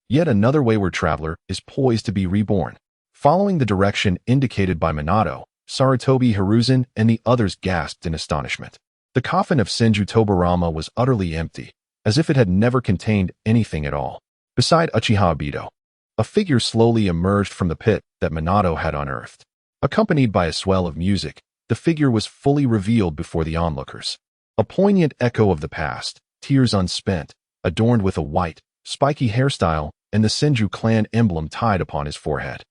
yet another wayward traveler is poised to be reborn. Following the direction indicated by Minato, Sarutobi Hiruzen and the others gasped in astonishment. The coffin of Senju Tobirama was utterly empty, as if it had never contained anything at all. Beside Uchiha Obito, a figure slowly emerged from the pit that Minato had unearthed. Accompanied by a swell of music, the figure was fully revealed before the onlookers. A poignant echo of the past, tears unspent, adorned with a white, spiky hairstyle and the Senju clan emblem tied upon his forehead.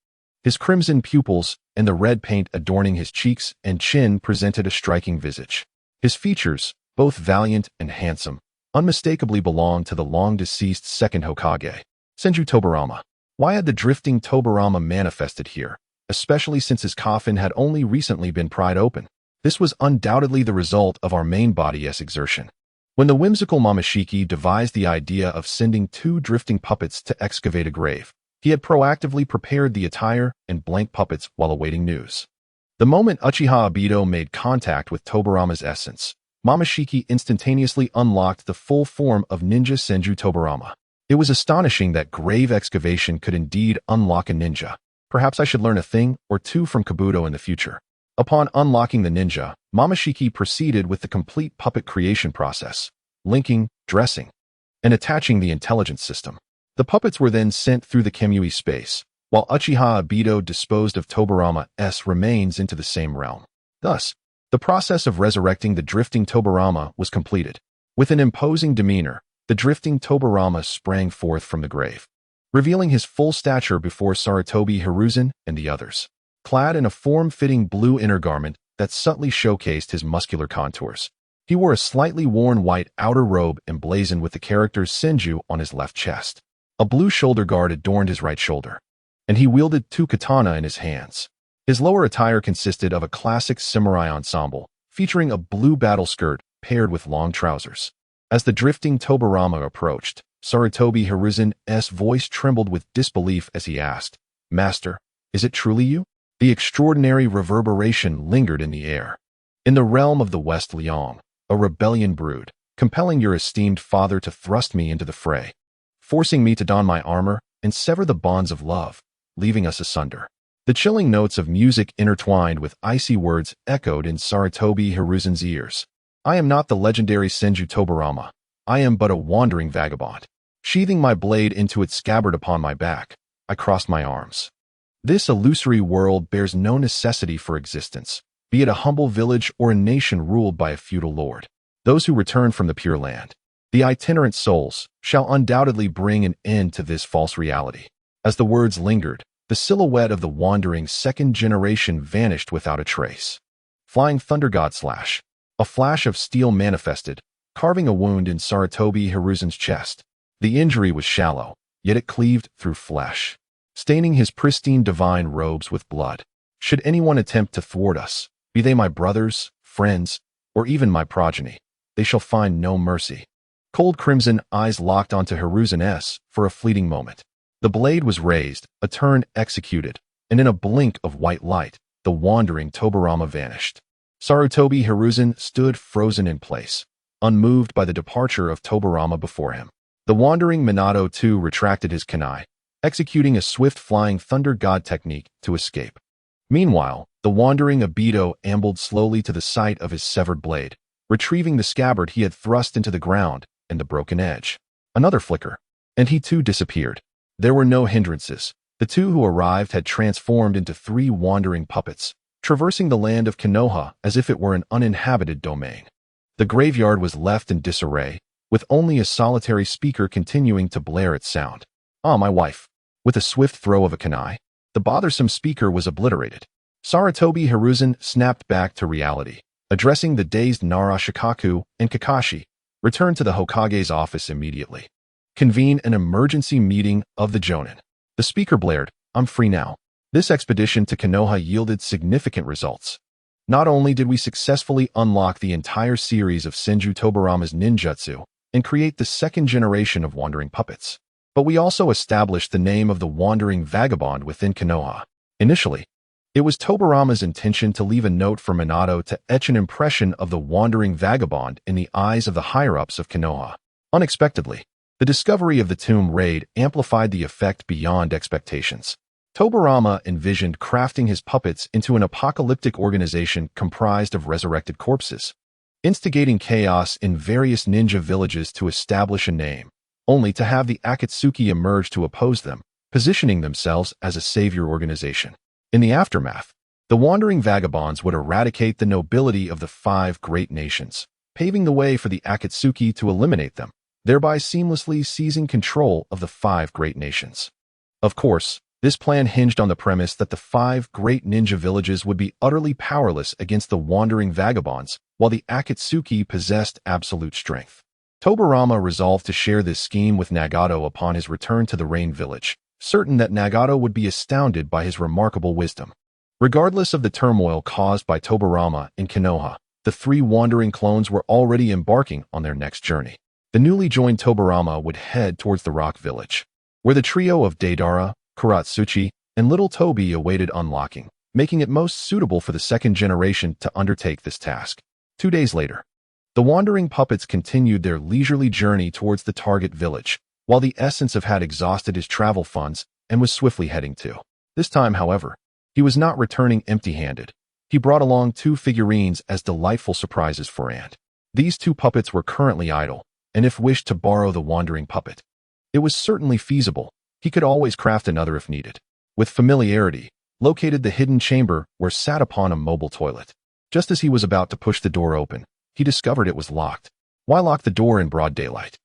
His crimson pupils and the red paint adorning his cheeks and chin presented a striking visage. His features, both valiant and handsome, unmistakably belonged to the long-deceased second Hokage, Senju Tobirama. Why had the drifting Tobirama manifested here, especially since his coffin had only recently been pried open? This was undoubtedly the result of our main body's exertion. When the whimsical Momoshiki devised the idea of sending 2 drifting puppets to excavate a grave, he had proactively prepared the attire and blank puppets while awaiting news. The moment Uchiha Obito made contact with Tobirama's essence, Momoshiki instantaneously unlocked the full form of Ninja Senju Tobirama. It was astonishing that grave excavation could indeed unlock a ninja. Perhaps I should learn a thing or two from Kabuto in the future. Upon unlocking the ninja, Momoshiki proceeded with the complete puppet creation process, linking, dressing, and attaching the intelligence system. The puppets were then sent through the Kemui space, while Uchiha Obito disposed of Tobirama's remains into the same realm. Thus, the process of resurrecting the drifting Tobirama was completed. With an imposing demeanor, the drifting Tobirama sprang forth from the grave, revealing his full stature before Sarutobi Hiruzen and the others. Clad in a form-fitting blue inner garment that subtly showcased his muscular contours, he wore a slightly worn white outer robe emblazoned with the characters Senju on his left chest. A blue shoulder guard adorned his right shoulder, and he wielded two katana in his hands. His lower attire consisted of a classic samurai ensemble, featuring a blue battle skirt paired with long trousers. As the drifting Tobirama approached, Sarutobi Hiruzen's voice trembled with disbelief as he asked, "Master, is it truly you?" The extraordinary reverberation lingered in the air. "In the realm of the West Liang, a rebellion brewed, compelling your esteemed father to thrust me into the fray, forcing me to don my armor and sever the bonds of love, leaving us asunder." The chilling notes of music intertwined with icy words echoed in Sarutobi Hiruzen's ears. "I am not the legendary Senju Tobirama. I am but a wandering vagabond. Sheathing my blade into its scabbard upon my back, I crossed my arms. This illusory world bears no necessity for existence, be it a humble village or a nation ruled by a feudal lord. Those who return from the Pure Land, the itinerant souls, shall undoubtedly bring an end to this false reality." As the words lingered, the silhouette of the wandering second generation vanished without a trace. Flying Thunder God Slash. A flash of steel manifested, carving a wound in Sarutobi Hiruzen's chest. The injury was shallow, yet it cleaved through flesh, staining his pristine divine robes with blood. Should anyone attempt to thwart us, be they my brothers, friends, or even my progeny, they shall find no mercy. Cold crimson eyes locked onto Hiruzen's for a fleeting moment. The blade was raised, a turn executed, and in a blink of white light, the wandering Tobirama vanished. Sarutobi Hiruzen stood frozen in place, unmoved by the departure of Tobirama before him. The wandering Minato too retracted his kunai, executing a swift flying thunder god technique to escape. Meanwhile, the wandering Obito ambled slowly to the site of his severed blade, retrieving the scabbard he had thrust into the ground and the broken edge. Another flicker, and he too disappeared. There were no hindrances. The two who arrived had transformed into three wandering puppets, traversing the land of Konoha as if it were an uninhabited domain. The graveyard was left in disarray, with only a solitary speaker continuing to blare its sound. "Ah, my wife." With a swift throw of a kunai, the bothersome speaker was obliterated. Sarutobi Hiruzen snapped back to reality, addressing the dazed Nara Shikaku and Kakashi, returned to the Hokage's office immediately. "Convene an emergency meeting of the Jonin." The speaker blared, "I'm free now." This expedition to Konoha yielded significant results. Not only did we successfully unlock the entire series of Senju Tobirama's ninjutsu and create the second generation of wandering puppets, but we also established the name of the wandering vagabond within Konoha. Initially, it was Tobirama's intention to leave a note for Minato to etch an impression of the wandering vagabond in the eyes of the higher-ups of Konoha. Unexpectedly, the discovery of the tomb raid amplified the effect beyond expectations. Tobirama envisioned crafting his puppets into an apocalyptic organization comprised of resurrected corpses, instigating chaos in various ninja villages to establish a name, only to have the Akatsuki emerge to oppose them, positioning themselves as a savior organization. In the aftermath, the wandering vagabonds would eradicate the nobility of the five great nations, paving the way for the Akatsuki to eliminate them, thereby seamlessly seizing control of the five great nations. Of course, this plan hinged on the premise that the five great ninja villages would be utterly powerless against the wandering vagabonds, while the Akatsuki possessed absolute strength. Tobirama resolved to share this scheme with Nagato upon his return to the Rain Village, certain that Nagato would be astounded by his remarkable wisdom. Regardless of the turmoil caused by Tobirama in Konoha, the three wandering clones were already embarking on their next journey. The newly joined Tobirama would head towards the Rock Village, where the trio of Deidara, Kuratsuchi, and Little Toby awaited unlocking, making it most suitable for the second generation to undertake this task. 2 days later, The wandering puppets continued their leisurely journey towards the target village, while the essence of had exhausted his travel funds and was swiftly heading to. This time, however, he was not returning empty-handed. He brought along 2 figurines as delightful surprises for And. These 2 puppets were currently idle, and if wished to borrow the wandering puppet, it was certainly feasible. He could always craft another if needed. With familiarity, located the hidden chamber where sat upon a mobile toilet. Just as he was about to push the door open, he discovered it was locked. Why lock the door in broad daylight?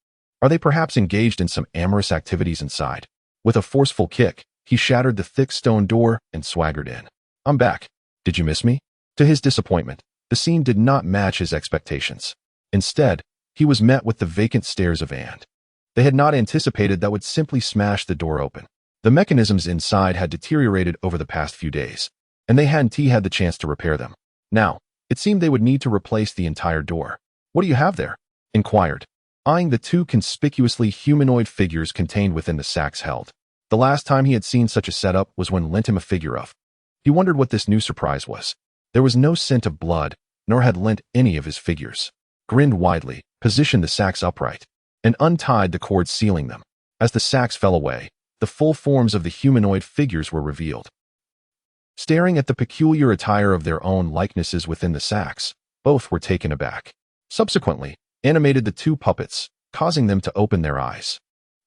Are they perhaps engaged in some amorous activities inside? With a forceful kick, he shattered the thick stone door and swaggered in. I'm back. Did you miss me? To his disappointment, the scene did not match his expectations. Instead, he was met with the vacant stares of And. They had not anticipated that would simply smash the door open. The mechanisms inside had deteriorated over the past few days, and they hadn't had the chance to repair them. Now, it seemed they would need to replace the entire door. What do you have there? Inquired, eyeing the 2 conspicuously humanoid figures contained within the sacks held. The last time he had seen such a setup was when lent him a figure of. He wondered what this new surprise was. There was no scent of blood, nor had lent any of his figures. Grinned widely, positioned the sacks upright, and untied the cords sealing them. As the sacks fell away, the full forms of the humanoid figures were revealed. Staring at the peculiar attire of their own likenesses within the sacks, both were taken aback. Subsequently, animated the 2 puppets, causing them to open their eyes.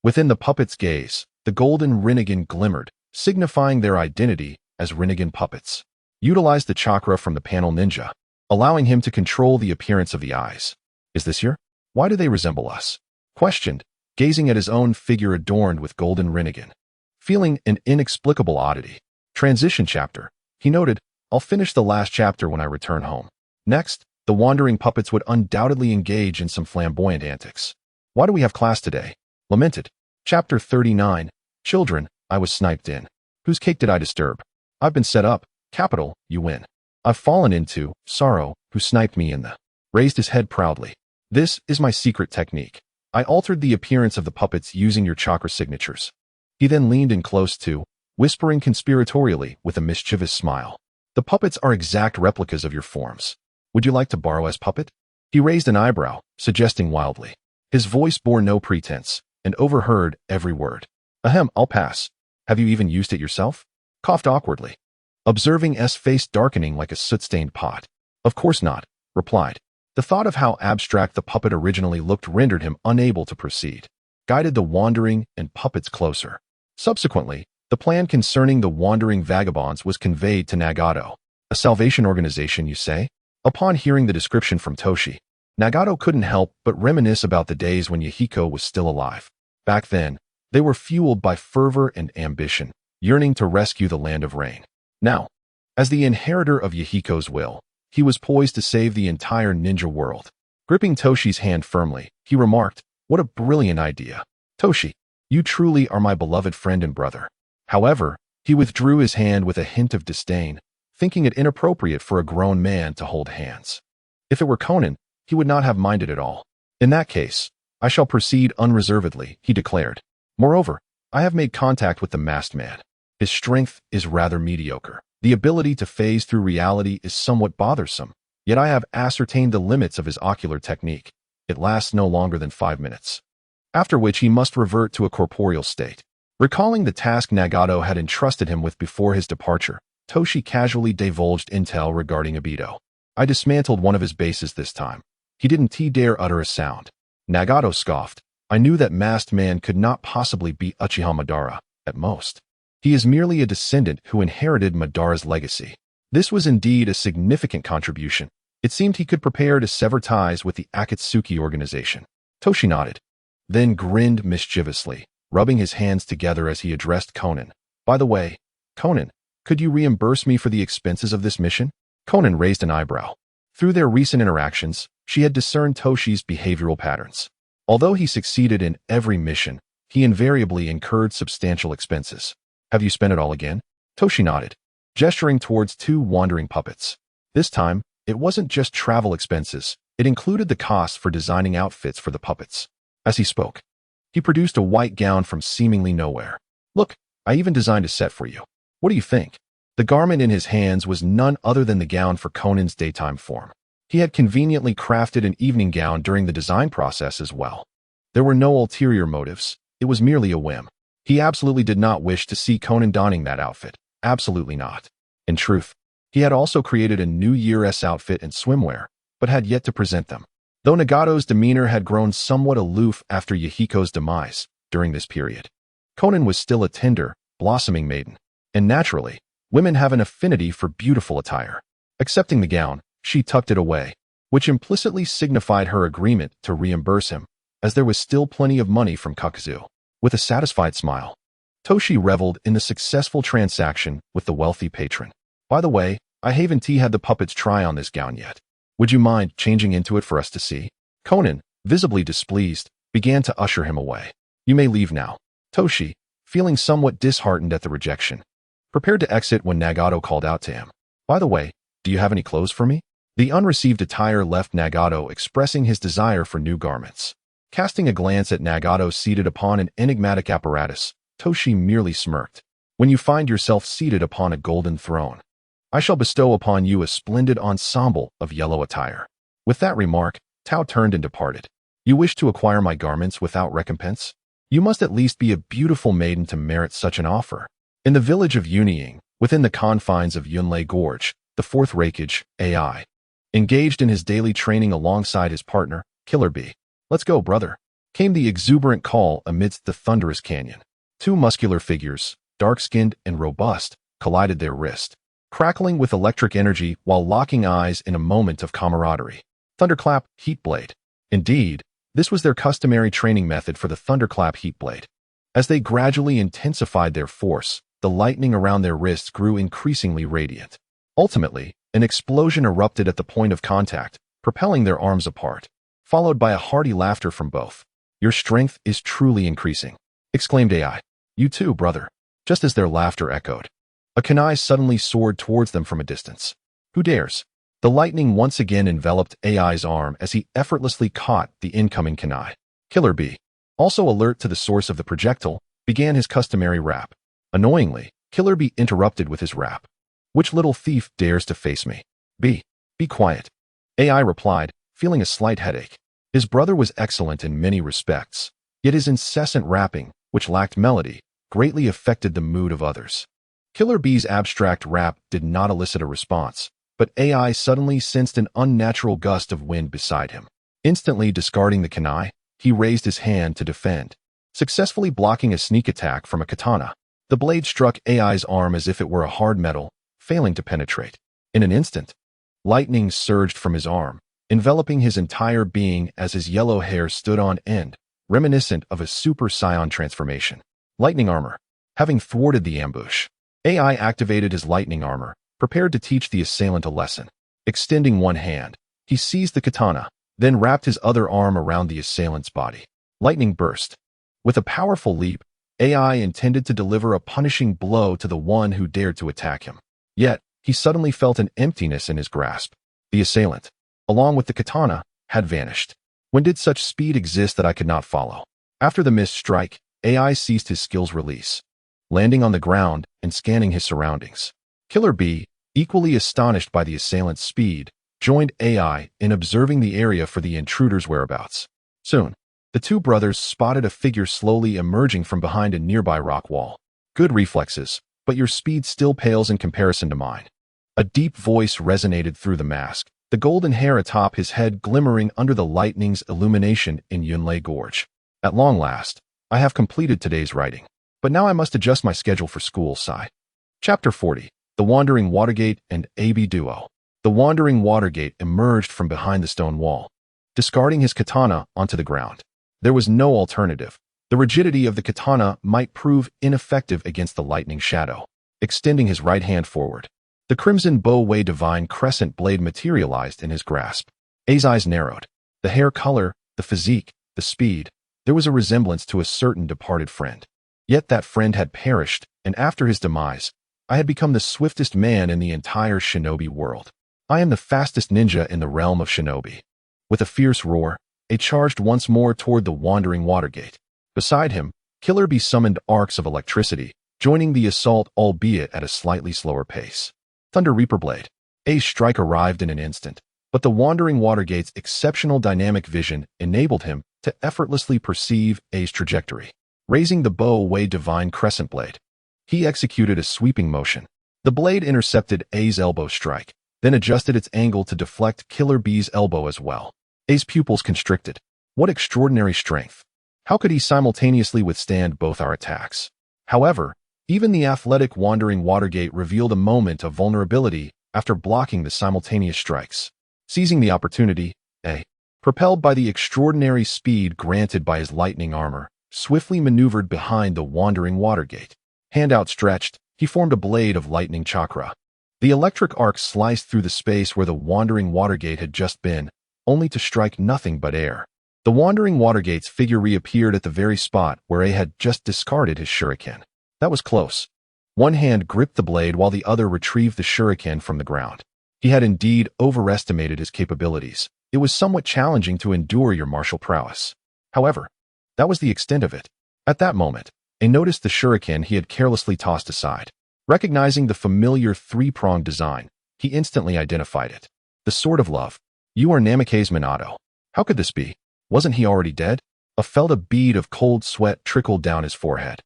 Within the puppets' gaze, the golden Rinnegan glimmered, signifying their identity as Rinnegan puppets. Utilized the chakra from the panel ninja, allowing him to control the appearance of the eyes. Is this your? Why do they resemble us? Questioned, gazing at his own figure adorned with golden Rinnegan. Feeling an inexplicable oddity. Transition chapter. He noted, I'll finish the last chapter when I return home. Next, the wandering puppets would undoubtedly engage in some flamboyant antics. Why do we have class today? Lamented. Chapter 39. Children, I was sniped in. Whose cake did I disturb? I've been set up. Capital, you win. I've fallen into, sorrow, who sniped me in the. Raised his head proudly. This is my secret technique. I altered the appearance of the puppets using your chakra signatures. He then leaned in close to, whispering conspiratorially with a mischievous smile. The puppets are exact replicas of your forms. Would you like to borrow as puppet? He raised an eyebrow, suggesting wildly. His voice bore no pretense, and overheard every word. Ahem, I'll pass. Have you even used it yourself? Coughed awkwardly, observing S face darkening like a soot-stained pot. Of course not, replied. The thought of how abstract the puppet originally looked rendered him unable to proceed. Guided the wandering and puppets closer. Subsequently, the plan concerning the wandering vagabonds was conveyed to Nagato. A salvation organization, you say? Upon hearing the description from Toshi, Nagato couldn't help but reminisce about the days when Yahiko was still alive. Back then, they were fueled by fervor and ambition, yearning to rescue the land of rain. Now, as the inheritor of Yahiko's will, he was poised to save the entire ninja world. Gripping Toshi's hand firmly, he remarked, "What a brilliant idea. Toshi, you truly are my beloved friend and brother." However, he withdrew his hand with a hint of disdain, thinking it inappropriate for a grown man to hold hands. If it were Conan, he would not have minded at all. In that case, I shall proceed unreservedly, he declared. Moreover, I have made contact with the masked man. His strength is rather mediocre. The ability to phase through reality is somewhat bothersome, yet I have ascertained the limits of his ocular technique. It lasts no longer than 5 minutes, after which he must revert to a corporeal state. Recalling the task Nagato had entrusted him with before his departure, Toshi casually divulged intel regarding Obito. I dismantled one of his bases this time. He didn't dare utter a sound. Nagato scoffed. I knew that masked man could not possibly be Uchiha Madara, at most. He is merely a descendant who inherited Madara's legacy. This was indeed a significant contribution. It seemed he could prepare to sever ties with the Akatsuki organization. Toshi nodded, then grinned mischievously, rubbing his hands together as he addressed Conan. By the way, Conan, could you reimburse me for the expenses of this mission? Conan raised an eyebrow. Through their recent interactions, she had discerned Toshi's behavioral patterns. Although he succeeded in every mission, he invariably incurred substantial expenses. Have you spent it all again? Toshi nodded, gesturing towards 2 wandering puppets. This time, it wasn't just travel expenses. It included the cost for designing outfits for the puppets. As he spoke, he produced a white gown from seemingly nowhere. Look, I even designed a set for you. What do you think? The garment in his hands was none other than the gown for Conan's daytime form. He had conveniently crafted an evening gown during the design process as well. There were no ulterior motives. It was merely a whim. He absolutely did not wish to see Conan donning that outfit. Absolutely not. In truth, he had also created a New Year's outfit and swimwear, but had yet to present them. Though Nagato's demeanor had grown somewhat aloof after Yahiko's demise during this period, Conan was still a tender, blossoming maiden, and naturally, women have an affinity for beautiful attire. Accepting the gown, she tucked it away, which implicitly signified her agreement to reimburse him, as there was still plenty of money from Kakuzu. With a satisfied smile, Toshi reveled in the successful transaction with the wealthy patron. By the way, I haven't had the puppets try on this gown yet. Would you mind changing into it for us to see? Conan, visibly displeased, began to usher him away. You may leave now. Toshi, feeling somewhat disheartened at the rejection, prepared to exit when Nagato called out to him. By the way, do you have any clothes for me? The unreceived attire left Nagato expressing his desire for new garments. Casting a glance at Nagato seated upon an enigmatic apparatus, Toshi merely smirked. When you find yourself seated upon a golden throne, I shall bestow upon you a splendid ensemble of yellow attire. With that remark, Tao turned and departed. You wish to acquire my garments without recompense? You must at least be a beautiful maiden to merit such an offer. In the village of Yunying, within the confines of Yunlei Gorge, the fourth Raikage, AI, engaged in his daily training alongside his partner, Killer Bee. Let's go, brother, came the exuberant call amidst the thunderous canyon. Two muscular figures, dark-skinned and robust, collided their wrist, crackling with electric energy while locking eyes in a moment of camaraderie. Thunderclap, Heatblade. Indeed, this was their customary training method for the Thunderclap Heatblade. As they gradually intensified their force, the lightning around their wrists grew increasingly radiant. Ultimately, an explosion erupted at the point of contact, propelling their arms apart, followed by a hearty laughter from both. Your strength is truly increasing, exclaimed AI. You too, brother. Just as their laughter echoed, a kunai suddenly soared towards them from a distance. Who dares? The lightning once again enveloped AI's arm as he effortlessly caught the incoming kunai. Killer Bee, also alert to the source of the projectile, began his customary rap. Annoyingly, Killer Bee interrupted with his rap. Which little thief dares to face me? Be quiet. AI replied, feeling a slight headache. His brother was excellent in many respects, yet his incessant rapping, which lacked melody, greatly affected the mood of others. Killer Bee's abstract rap did not elicit a response, but AI suddenly sensed an unnatural gust of wind beside him. Instantly discarding the kunai, he raised his hand to defend, successfully blocking a sneak attack from a katana. The blade struck AI's arm as if it were a hard metal, failing to penetrate. In an instant, lightning surged from his arm, enveloping his entire being as his yellow hair stood on end, reminiscent of a Super Saiyan transformation. Lightning armor. Having thwarted the ambush, AI activated his lightning armor, prepared to teach the assailant a lesson. Extending one hand, he seized the katana, then wrapped his other arm around the assailant's body. Lightning burst. With a powerful leap, AI intended to deliver a punishing blow to the one who dared to attack him. Yet, he suddenly felt an emptiness in his grasp. The assailant, along with the katana, had vanished. When did such speed exist that I could not follow? After the missed strike, AI ceased his skill's release, landing on the ground and scanning his surroundings. Killer Bee, equally astonished by the assailant's speed, joined AI in observing the area for the intruder's whereabouts. Soon, the two brothers spotted a figure slowly emerging from behind a nearby rock wall. Good reflexes, but your speed still pales in comparison to mine. A deep voice resonated through the mask, the golden hair atop his head glimmering under the lightning's illumination in Yunlei Gorge. At long last, I have completed today's writing, but now I must adjust my schedule for school. Sigh. Chapter 40. The Wandering Watergate and AB Duo. The Wandering Watergate emerged from behind the stone wall, discarding his katana onto the ground. There was no alternative. The rigidity of the katana might prove ineffective against the lightning shadow. Extending his right hand forward, the crimson bow-way divine crescent blade materialized in his grasp. A's eyes narrowed. The hair color, the physique, the speed. There was a resemblance to a certain departed friend. Yet that friend had perished, and after his demise, I had become the swiftest man in the entire shinobi world. I am the fastest ninja in the realm of shinobi. With a fierce roar, A charged once more toward the Wandering Watergate. Beside him, Killer Bee summoned arcs of electricity, joining the assault albeit at a slightly slower pace. Thunder Reaper Blade. A's strike arrived in an instant, but the Wandering Watergate's exceptional dynamic vision enabled him to effortlessly perceive A's trajectory. Raising the bow-away divine crescent blade, he executed a sweeping motion. The blade intercepted A's elbow strike, then adjusted its angle to deflect Killer B's elbow as well. A's pupils constricted. What extraordinary strength! How could he simultaneously withstand both our attacks? However, even the athletic Wandering Watergate revealed a moment of vulnerability after blocking the simultaneous strikes. Seizing the opportunity, A, propelled by the extraordinary speed granted by his lightning armor, swiftly maneuvered behind the Wandering Watergate. Hand outstretched, he formed a blade of lightning chakra. The electric arc sliced through the space where the Wandering Watergate had just been, only to strike nothing but air. The Wandering Watergate's figure reappeared at the very spot where A had just discarded his shuriken. That was close. One hand gripped the blade while the other retrieved the shuriken from the ground. He had indeed overestimated his capabilities. It was somewhat challenging to endure your martial prowess. However, that was the extent of it. At that moment, A noticed the shuriken he had carelessly tossed aside. Recognizing the familiar three-pronged design, he instantly identified it. The Sword of Love. You are Namikaze Minato. How could this be? Wasn't he already dead? A felt a bead of cold sweat trickled down his forehead.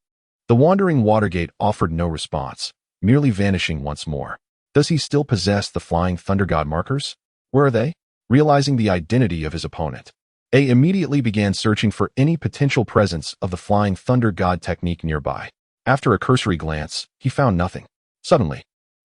The Wandering Watergate offered no response, merely vanishing once more. Does he still possess the Flying Thunder God markers? Where are they? Realizing the identity of his opponent, A immediately began searching for any potential presence of the Flying Thunder God technique nearby. After a cursory glance, he found nothing. Suddenly,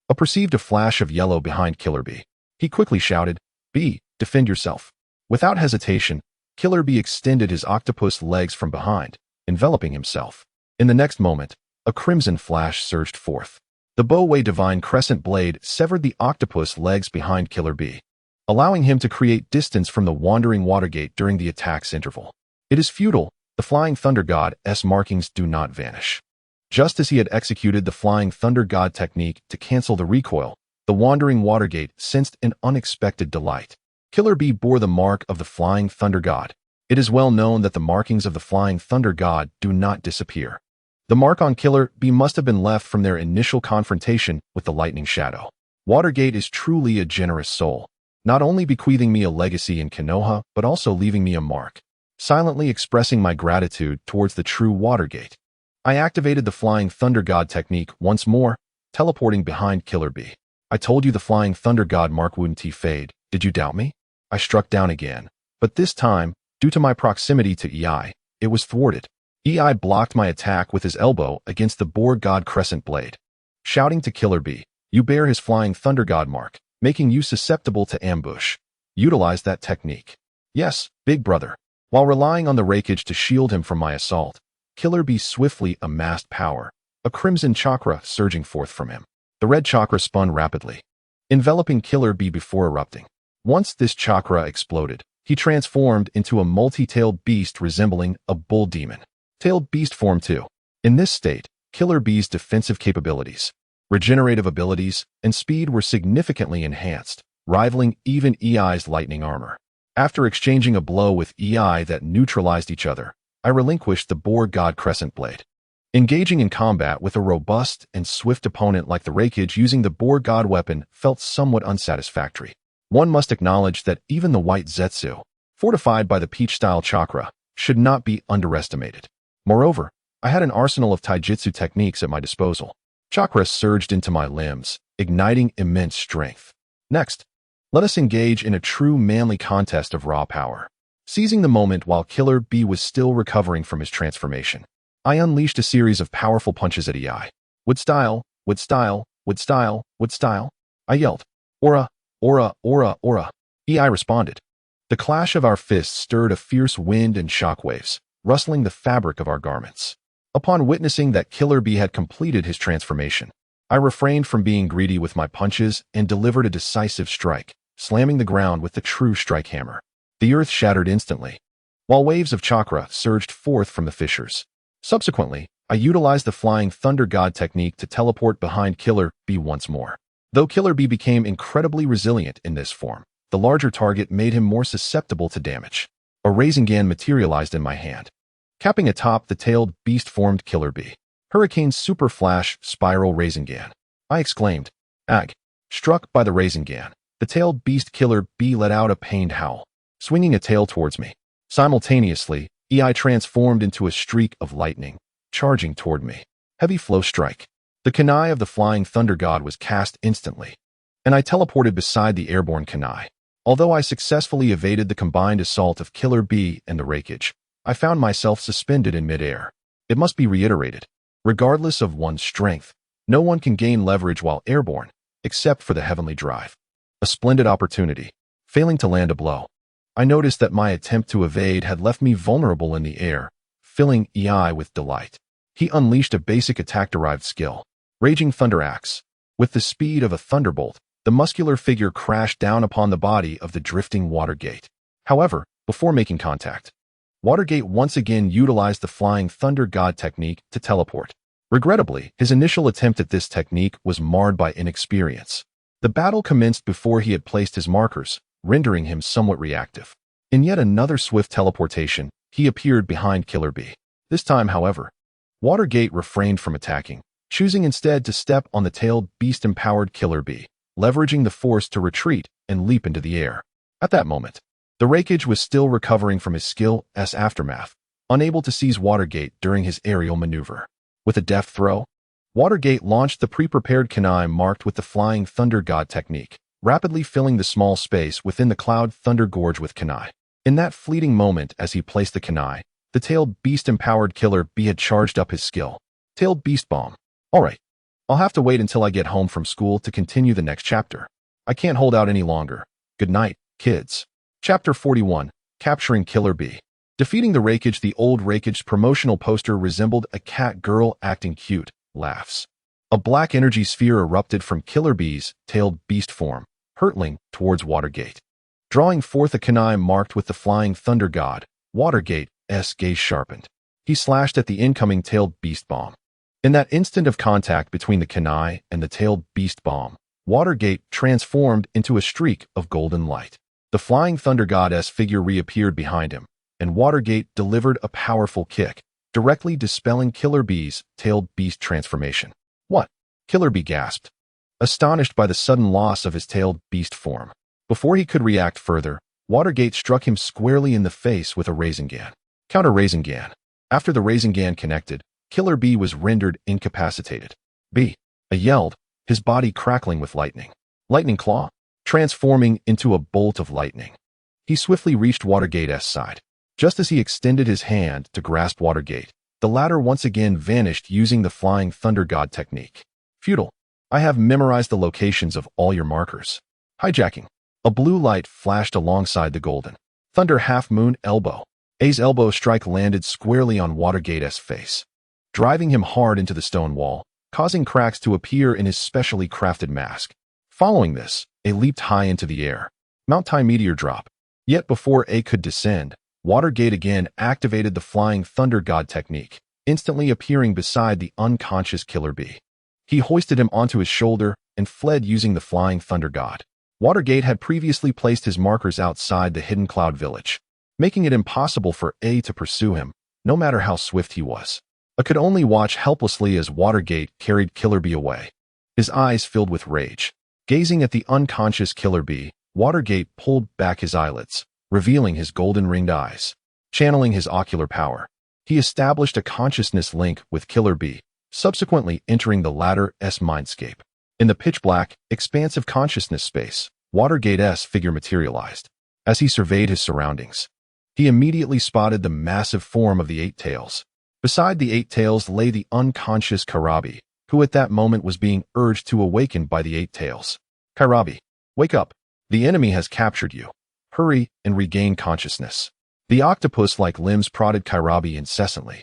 A perceived a flash of yellow behind Killer B. He quickly shouted, B, defend yourself. Without hesitation, Killer B extended his octopus legs from behind, enveloping himself. In the next moment, a crimson flash surged forth. The bow-away divine crescent blade severed the octopus legs behind Killer B, allowing him to create distance from the Wandering Watergate during the attack's interval. It is futile. The Flying Thunder God's markings do not vanish. Just as he had executed the Flying Thunder God technique to cancel the recoil, the Wandering Watergate sensed an unexpected delight. Killer B bore the mark of the Flying Thunder God. It is well known that the markings of the Flying Thunder God do not disappear. The mark on Killer B must have been left from their initial confrontation with the Lightning Shadow. Watergate is truly a generous soul, not only bequeathing me a legacy in Konoha, but also leaving me a mark. Silently expressing my gratitude towards the true Watergate, I activated the Flying Thunder God technique once more, teleporting behind Killer B. I told you the Flying Thunder God mark wouldn't fade. Did you doubt me? I struck down again, but this time, due to my proximity to EI, it was thwarted. EI blocked my attack with his elbow against the Boar God Crescent blade. Shouting to Killer B, you bear his Flying Thunder God mark, making you susceptible to ambush. Utilize that technique. Yes, big brother. While relying on the Raikage to shield him from my assault, Killer B swiftly amassed power, a crimson chakra surging forth from him. The red chakra spun rapidly, enveloping Killer B before erupting. Once this chakra exploded, he transformed into a multi-tailed beast resembling a bull demon. Tailed beast form 2. In this state, Killer B's defensive capabilities, regenerative abilities, and speed were significantly enhanced, rivaling even EI's lightning armor. After exchanging a blow with EI that neutralized each other, I relinquished the Boar God Crescent blade. Engaging in combat with a robust and swift opponent like the Raikage using the Boar God weapon felt somewhat unsatisfactory. One must acknowledge that even the White Zetsu, fortified by the Peach-style chakra, should not be underestimated. Moreover, I had an arsenal of taijutsu techniques at my disposal. Chakra surged into my limbs, igniting immense strength. Next, let us engage in a true manly contest of raw power. Seizing the moment while Killer B was still recovering from his transformation, I unleashed a series of powerful punches at EI. Wood style, wood style, wood style, wood style. I yelled, Aura, aura, aura, aura. EI responded. The clash of our fists stirred a fierce wind and shockwaves, rustling the fabric of our garments. Upon witnessing that Killer B had completed his transformation, I refrained from being greedy with my punches and delivered a decisive strike, slamming the ground with the true strike hammer. The earth shattered instantly, while waves of chakra surged forth from the fissures. Subsequently, I utilized the Flying Thunder God technique to teleport behind Killer B once more. Though Killer B became incredibly resilient in this form, the larger target made him more susceptible to damage. A Rasengan materialized in my hand, capping atop the tailed beast-formed Killer B. Hurricane Super Flash Spiral Rasengan. I exclaimed. Ag. Struck by the Rasengan, The tailed beast Killer Bee let out a pained howl, swinging a tail towards me. Simultaneously, EI transformed into a streak of lightning, charging toward me. Heavy flow strike. The kunai of the flying thunder god was cast instantly, and I teleported beside the airborne kunai. Although I successfully evaded the combined assault of Killer Bee and the Raikage, I found myself suspended in midair. It must be reiterated, regardless of one's strength, no one can gain leverage while airborne, except for the heavenly drive. A splendid opportunity. Failing to land a blow, I noticed that my attempt to evade had left me vulnerable in the air, filling EI with delight. He unleashed a basic attack-derived skill, Raging Thunder Axe. With the speed of a thunderbolt, the muscular figure crashed down upon the body of the drifting Watergate. However, before making contact, Watergate once again utilized the flying thunder god technique to teleport. Regrettably, his initial attempt at this technique was marred by inexperience. The battle commenced before he had placed his markers, rendering him somewhat reactive. In yet another swift teleportation, he appeared behind Killer Bee. This time, however, Watergate refrained from attacking, choosing instead to step on the tailed beast-empowered Killer Bee, leveraging the force to retreat and leap into the air. At that moment, the Raikage was still recovering from his skill's aftermath, unable to seize Watergate during his aerial maneuver. With a deft throw, Watergate launched the pre-prepared kunai marked with the flying thunder god technique, rapidly filling the small space within the cloud thunder gorge with kunai. In that fleeting moment as he placed the kunai, the tailed beast-empowered Killer Bee had charged up his skill. Tailed Beast Bomb. Alright, I'll have to wait until I get home from school to continue the next chapter. I can't hold out any longer. Good night, kids. Chapter 41, Capturing Killer Bee. Defeating the Raikage. The old Raikage's promotional poster resembled a cat girl acting cute, laughs. A black energy sphere erupted from Killer Bee's tailed beast form, hurtling towards Watergate. Drawing forth a kunai marked with the flying thunder god, Watergate's gaze sharpened. He slashed at the incoming tailed beast bomb. In that instant of contact between the kunai and the tailed beast bomb, Watergate transformed into a streak of golden light. The flying thunder god's figure reappeared behind him, and Watergate delivered a powerful kick, directly dispelling Killer Bee's tailed beast transformation. What? Killer Bee gasped, astonished by the sudden loss of his tailed beast form. Before he could react further, Watergate struck him squarely in the face with a Rasengan. Counter Rasengan. After the Rasengan connected, Killer Bee was rendered incapacitated. B. I yelled, his body crackling with lightning. Lightning Claw, transforming into a bolt of lightning. He swiftly reached Watergate's side. Just as he extended his hand to grasp Watergate, the latter once again vanished using the flying thunder god technique. Futile. I have memorized the locations of all your markers. Hijacking. A blue light flashed alongside the golden thunder half-moon elbow. A's elbow strike landed squarely on Watergate's face, driving him hard into the stone wall, causing cracks to appear in his specially crafted mask. Following this, A leaped high into the air. Mount Tai meteor drop. Yet before A could descend, Watergate again activated the flying thunder god technique, instantly appearing beside the unconscious Killer Bee. He hoisted him onto his shoulder and fled using the flying thunder god. Watergate had previously placed his markers outside the hidden cloud village, making it impossible for A to pursue him, no matter how swift he was. I could only watch helplessly as Watergate carried Killer Bee away. His eyes filled with rage. Gazing at the unconscious Killer Bee, Watergate pulled back his eyelids, revealing his golden-ringed eyes. Channeling his ocular power, he established a consciousness link with Killer Bee, subsequently entering the latter's mindscape. In the pitch-black, expansive consciousness space, Watergate's figure materialized. As he surveyed his surroundings, he immediately spotted the massive form of the Eight Tails. Beside the Eight Tails lay the unconscious Kairabi, who at that moment was being urged to awaken by the Eight Tails. Kairabi, wake up. The enemy has captured you. Hurry and regain consciousness. The octopus-like limbs prodded Kairabi incessantly.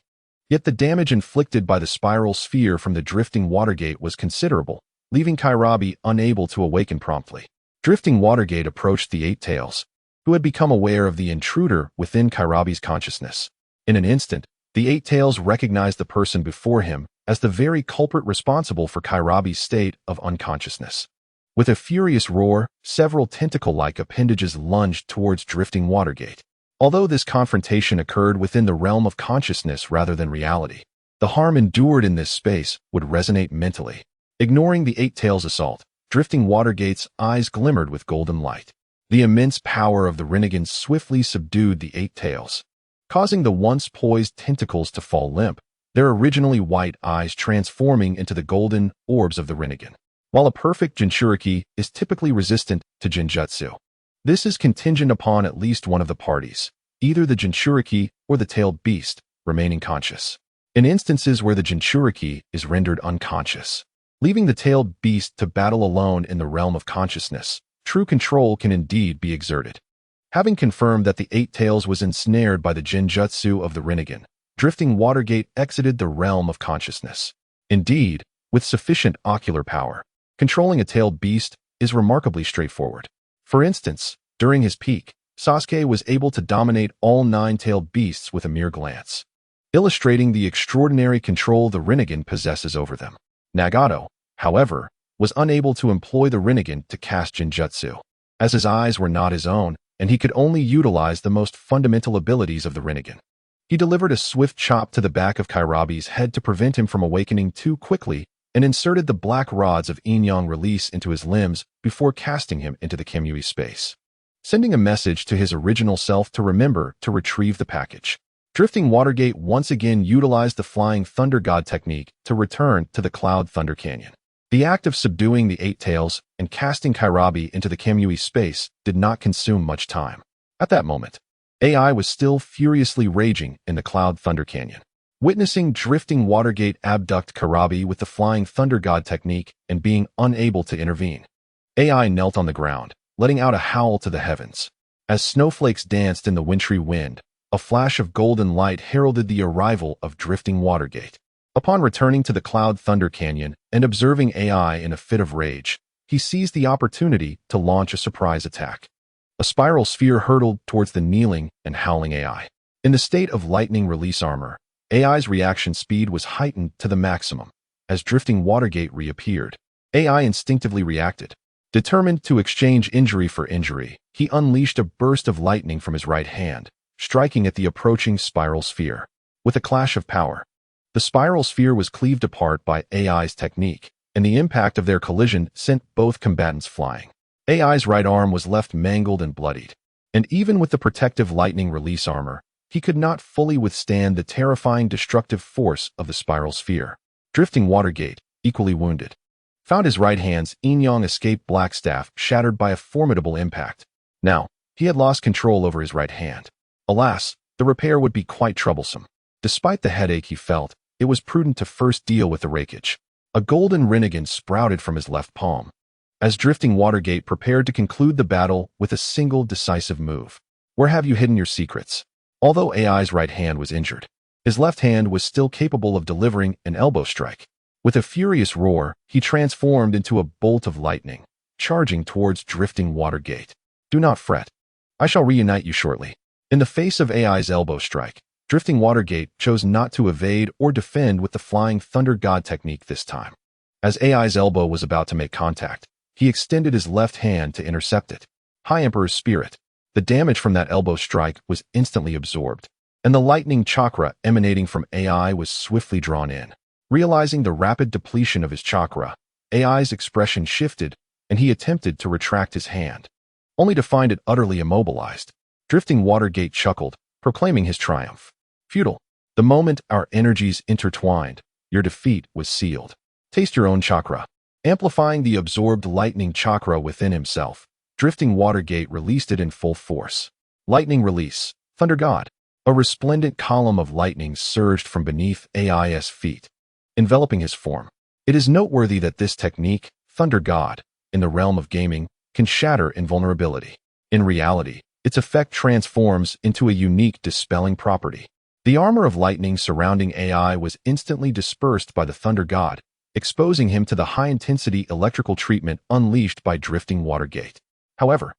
Yet the damage inflicted by the spiral sphere from the drifting Watergate was considerable, leaving Kairabi unable to awaken promptly. Drifting Watergate approached the Eight Tails, who had become aware of the intruder within Kairabi's consciousness. In an instant, the Eight Tails recognized the person before him as the very culprit responsible for Kairabi's state of unconsciousness. With a furious roar, several tentacle-like appendages lunged towards drifting Watergate. Although this confrontation occurred within the realm of consciousness rather than reality, the harm endured in this space would resonate mentally. Ignoring the Eight Tails' assault, Drifting Watergate's eyes glimmered with golden light. The immense power of the Rinnegan swiftly subdued the eight tails, causing the once poised tentacles to fall limp, their originally white eyes transforming into the golden orbs of the Rinnegan. While a perfect Jinchuriki is typically resistant to Jinjutsu, this is contingent upon at least one of the parties, either the Jinchuriki or the tailed beast, remaining conscious. In instances where the Jinchuriki is rendered unconscious, leaving the tailed beast to battle alone in the realm of consciousness, true control can indeed be exerted. Having confirmed that the eight tails was ensnared by the Jinjutsu of the Rinnegan, Drifting Watergate exited the realm of consciousness. Indeed, with sufficient ocular power, controlling a tailed beast is remarkably straightforward. For instance, during his peak, Sasuke was able to dominate all 9 tailed beasts with a mere glance, illustrating the extraordinary control the Rinnegan possesses over them. Nagato, however, was unable to employ the Rinnegan to cast Jinjutsu, as his eyes were not his own, and he could only utilize the most fundamental abilities of the Rinnegan. He delivered a swift chop to the back of Kairabi's head to prevent him from awakening too quickly, and inserted the black rods of Yin-Yang release into his limbs before casting him into the Kamui space, sending a message to his original self to remember to retrieve the package. Drifting Watergate once again utilized the Flying Thunder God technique to return to the Cloud Thunder Canyon. The act of subduing the eight tails and casting Kairabi into the Kamui space did not consume much time. At that moment, AI was still furiously raging in the Cloud Thunder Canyon. Witnessing Drifting Watergate abduct Kairabi with the Flying Thunder God technique and being unable to intervene, AI knelt on the ground, letting out a howl to the heavens. As snowflakes danced in the wintry wind, a flash of golden light heralded the arrival of Drifting Watergate. Upon returning to the Cloud Thunder Canyon and observing AI in a fit of rage, he seized the opportunity to launch a surprise attack. A spiral sphere hurtled towards the kneeling and howling AI. In the state of lightning release armor, AI's reaction speed was heightened to the maximum. As Drifting Watergate reappeared, AI instinctively reacted. Determined to exchange injury for injury, he unleashed a burst of lightning from his right hand, striking at the approaching spiral sphere. With a clash of power, the spiral sphere was cleaved apart by AI's technique, and the impact of their collision sent both combatants flying. AI's right arm was left mangled and bloodied, and even with the protective lightning release armor, he could not fully withstand the terrifying destructive force of the spiral sphere. Drifting Watergate, equally wounded, found his right hand's Yin-Yang escape black staff shattered by a formidable impact. Now, he had lost control over his right hand. Alas, the repair would be quite troublesome. Despite the headache he felt, it was prudent to first deal with the rakeage. A golden Rinnegan sprouted from his left palm, as Drifting Watergate prepared to conclude the battle with a single decisive move. Where have you hidden your secrets? Although AI's right hand was injured, his left hand was still capable of delivering an elbow strike. With a furious roar, he transformed into a bolt of lightning, charging towards Drifting Watergate. Do not fret. I shall reunite you shortly. In the face of AI's elbow strike, Drifting Watergate chose not to evade or defend with the Flying Thunder God technique this time. As AI's elbow was about to make contact, he extended his left hand to intercept it. High Emperor's Spirit. The damage from that elbow strike was instantly absorbed, and the lightning chakra emanating from AI was swiftly drawn in. Realizing the rapid depletion of his chakra, AI's expression shifted, and he attempted to retract his hand, only to find it utterly immobilized. Drifting Watergate chuckled, proclaiming his triumph. Futile. The moment our energies intertwined, your defeat was sealed. Taste your own chakra. Amplifying the absorbed lightning chakra within himself, Drifting Watergate released it in full force. Lightning release. Thunder God. A resplendent column of lightning surged from beneath AI's feet, enveloping his form. It is noteworthy that this technique, Thunder God, in the realm of gaming, can shatter invulnerability. In reality, its effect transforms into a unique dispelling property. The armor of lightning surrounding AI was instantly dispersed by the Thunder God, exposing him to the high-intensity electrical treatment unleashed by Drifting Watergate. However,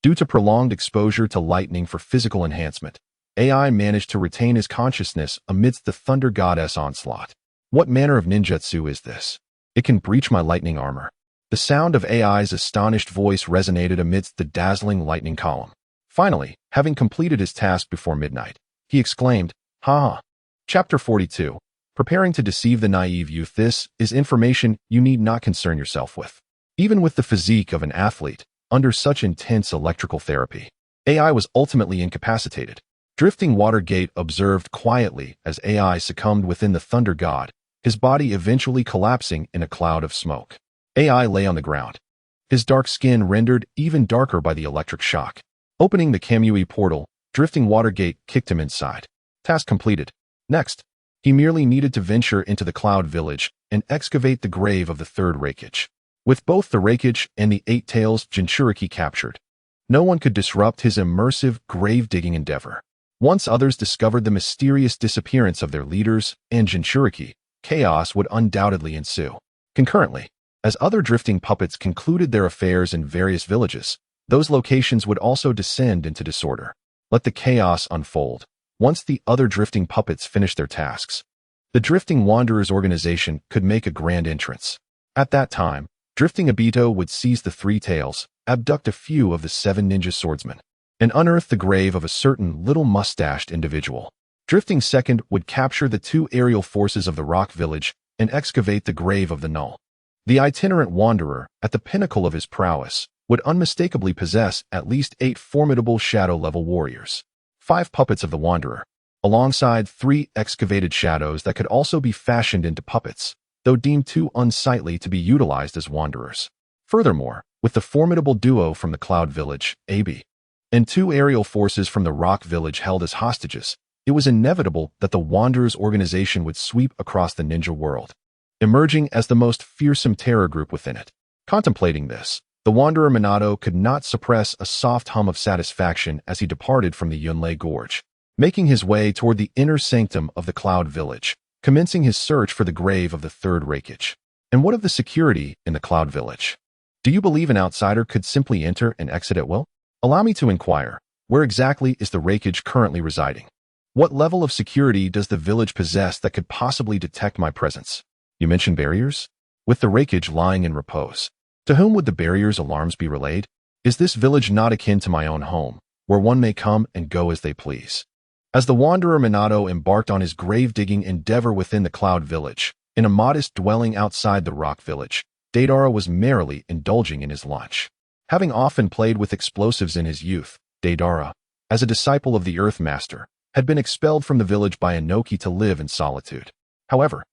due to prolonged exposure to lightning for physical enhancement, AI managed to retain his consciousness amidst the Thunder Goddess onslaught. What manner of ninjutsu is this? It can breach my lightning armor. The sound of AI's astonished voice resonated amidst the dazzling lightning column. Finally, having completed his task before midnight, he exclaimed, "Ha ha." Chapter 42. Preparing to deceive the naive youth. This is information you need not concern yourself with. Even with the physique of an athlete, under such intense electrical therapy, AI was ultimately incapacitated. Drifting Watergate observed quietly as AI succumbed within the Thunder God, his body eventually collapsing in a cloud of smoke. AI lay on the ground, his dark skin rendered even darker by the electric shock. Opening the Kamui portal, Drifting Watergate kicked him inside. Task completed. Next, he merely needed to venture into the Cloud Village and excavate the grave of the third Reikage. With both the Reikage and the Eight Tails Jinchuriki captured, no one could disrupt his immersive grave-digging endeavor. Once others discovered the mysterious disappearance of their leaders and Jinchuriki, chaos would undoubtedly ensue. Concurrently, as other drifting puppets concluded their affairs in various villages, those locations would also descend into disorder. Let the chaos unfold. Once the other drifting puppets finished their tasks, the Drifting Wanderers organization could make a grand entrance. At that time, Drifting Obito would seize the Three Tails, abduct a few of the 7 ninja swordsmen, and unearth the grave of a certain little mustached individual. Drifting Second would capture the 2 aerial forces of the Rock Village and excavate the grave of the Null. The itinerant wanderer, at the pinnacle of his prowess, would unmistakably possess at least 8 formidable shadow-level warriors. 5 puppets of the Wanderer, alongside 3 excavated shadows that could also be fashioned into puppets, though deemed too unsightly to be utilized as wanderers. Furthermore, with the formidable duo from the Cloud Village, AB, and 2 aerial forces from the Rock Village held as hostages, it was inevitable that the Wanderers organization would sweep across the ninja world, emerging as the most fearsome terror group within it. Contemplating this, the Wanderer Minato could not suppress a soft hum of satisfaction as he departed from the Yunlei Gorge, making his way toward the inner sanctum of the Cloud Village, commencing his search for the grave of the third Reikage. And what of the security in the Cloud Village? Do you believe an outsider could simply enter and exit at will? Allow me to inquire, where exactly is the Reikage currently residing? What level of security does the village possess that could possibly detect my presence? You mentioned barriers? With the Reikage lying in repose, to whom would the barrier's alarms be relayed? Is this village not akin to my own home, where one may come and go as they please? As the Wanderer Minato embarked on his grave-digging endeavor within the Cloud Village, in a modest dwelling outside the Rock Village, Deidara was merrily indulging in his lunch. Having often played with explosives in his youth, Deidara, as a disciple of the Earth Master, had been expelled from the village by Inoki to live in solitude. However,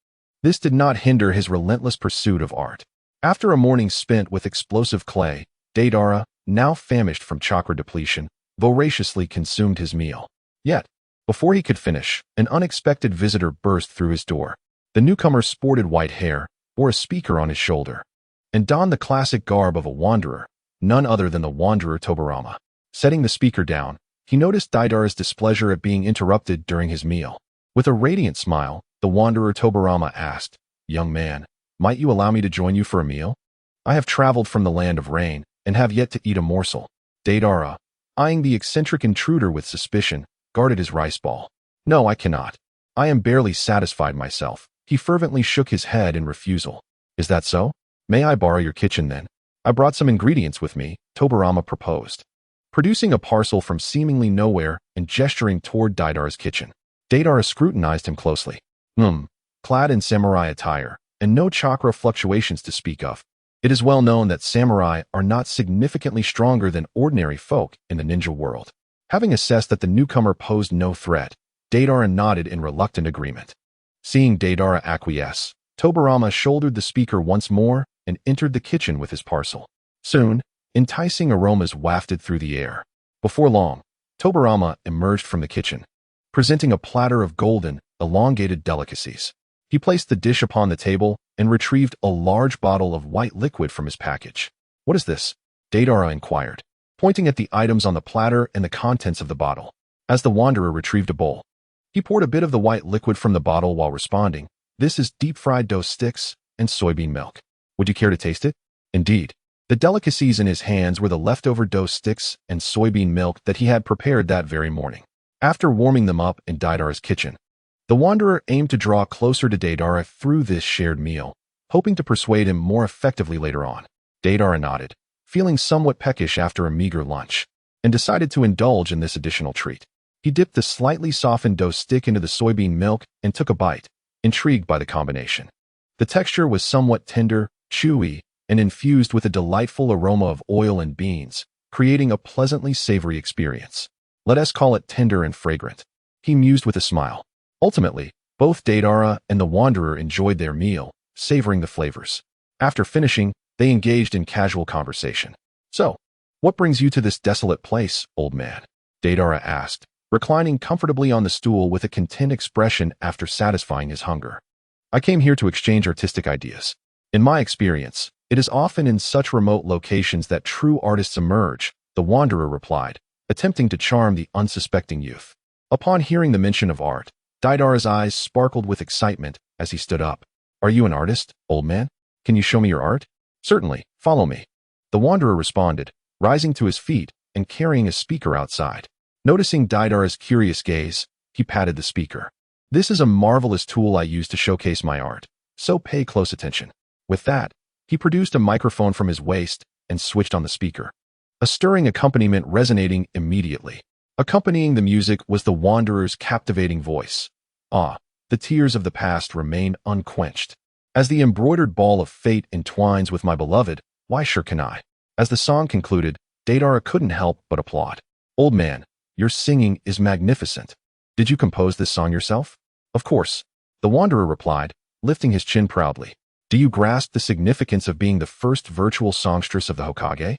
this did not hinder his relentless pursuit of art. After a morning spent with explosive clay, Deidara, now famished from chakra depletion, voraciously consumed his meal. Yet, before he could finish, an unexpected visitor burst through his door. The newcomer sported white hair, bore a speaker on his shoulder, and donned the classic garb of a wanderer, none other than the wanderer Tobirama. Setting the speaker down, he noticed Deidara's displeasure at being interrupted during his meal. With a radiant smile, the wanderer Tobirama asked, "Young man, might you allow me to join you for a meal? I have traveled from the land of rain and have yet to eat a morsel." Deidara, eyeing the eccentric intruder with suspicion, guarded his rice ball. "No, I cannot. I am barely satisfied myself." He fervently shook his head in refusal. "Is that so? May I borrow your kitchen then? I brought some ingredients with me," Tobirama proposed, producing a parcel from seemingly nowhere and gesturing toward Deidara's kitchen. Deidara scrutinized him closely. Clad in samurai attire, and no chakra fluctuations to speak of. It is well known that samurai are not significantly stronger than ordinary folk in the ninja world. Having assessed that the newcomer posed no threat, Deidara nodded in reluctant agreement. Seeing Deidara acquiesce, Tobirama shouldered the speaker once more and entered the kitchen with his parcel. Soon, enticing aromas wafted through the air. Before long, Tobirama emerged from the kitchen, presenting a platter of golden, elongated delicacies. He placed the dish upon the table and retrieved a large bottle of white liquid from his package. "What is this?" Deidara inquired, pointing at the items on the platter and the contents of the bottle. As the wanderer retrieved a bowl, he poured a bit of the white liquid from the bottle while responding, "This is deep-fried dough sticks and soybean milk. Would you care to taste it?" Indeed, the delicacies in his hands were the leftover dough sticks and soybean milk that he had prepared that very morning. After warming them up in Deidara's kitchen, the wanderer aimed to draw closer to Deidara through this shared meal, hoping to persuade him more effectively later on. Deidara nodded, feeling somewhat peckish after a meager lunch, and decided to indulge in this additional treat. He dipped the slightly softened dough stick into the soybean milk and took a bite, intrigued by the combination. The texture was somewhat tender, chewy, and infused with a delightful aroma of oil and beans, creating a pleasantly savory experience. Let us call it tender and fragrant. He mused with a smile. Ultimately, both Deidara and the Wanderer enjoyed their meal, savoring the flavors. After finishing, they engaged in casual conversation. So, what brings you to this desolate place, old man? Deidara asked, reclining comfortably on the stool with a content expression after satisfying his hunger. I came here to exchange artistic ideas. In my experience, it is often in such remote locations that true artists emerge, the Wanderer replied, attempting to charm the unsuspecting youth. Upon hearing the mention of art, Deidara's eyes sparkled with excitement as he stood up. Are you an artist, old man? Can you show me your art? Certainly, follow me. The Wanderer responded, rising to his feet and carrying a speaker outside. Noticing Deidara's curious gaze, he patted the speaker. This is a marvelous tool I use to showcase my art, so pay close attention. With that, he produced a microphone from his waist and switched on the speaker. A stirring accompaniment resonating immediately. Accompanying the music was the Wanderer's captivating voice. Ah, the tears of the past remain unquenched. As the embroidered ball of fate entwines with my beloved, why sure can I? As the song concluded, Deidara couldn't help but applaud. Old man, your singing is magnificent. Did you compose this song yourself? Of course, the Wanderer replied, lifting his chin proudly. Do you grasp the significance of being the first virtual songstress of the Hokage?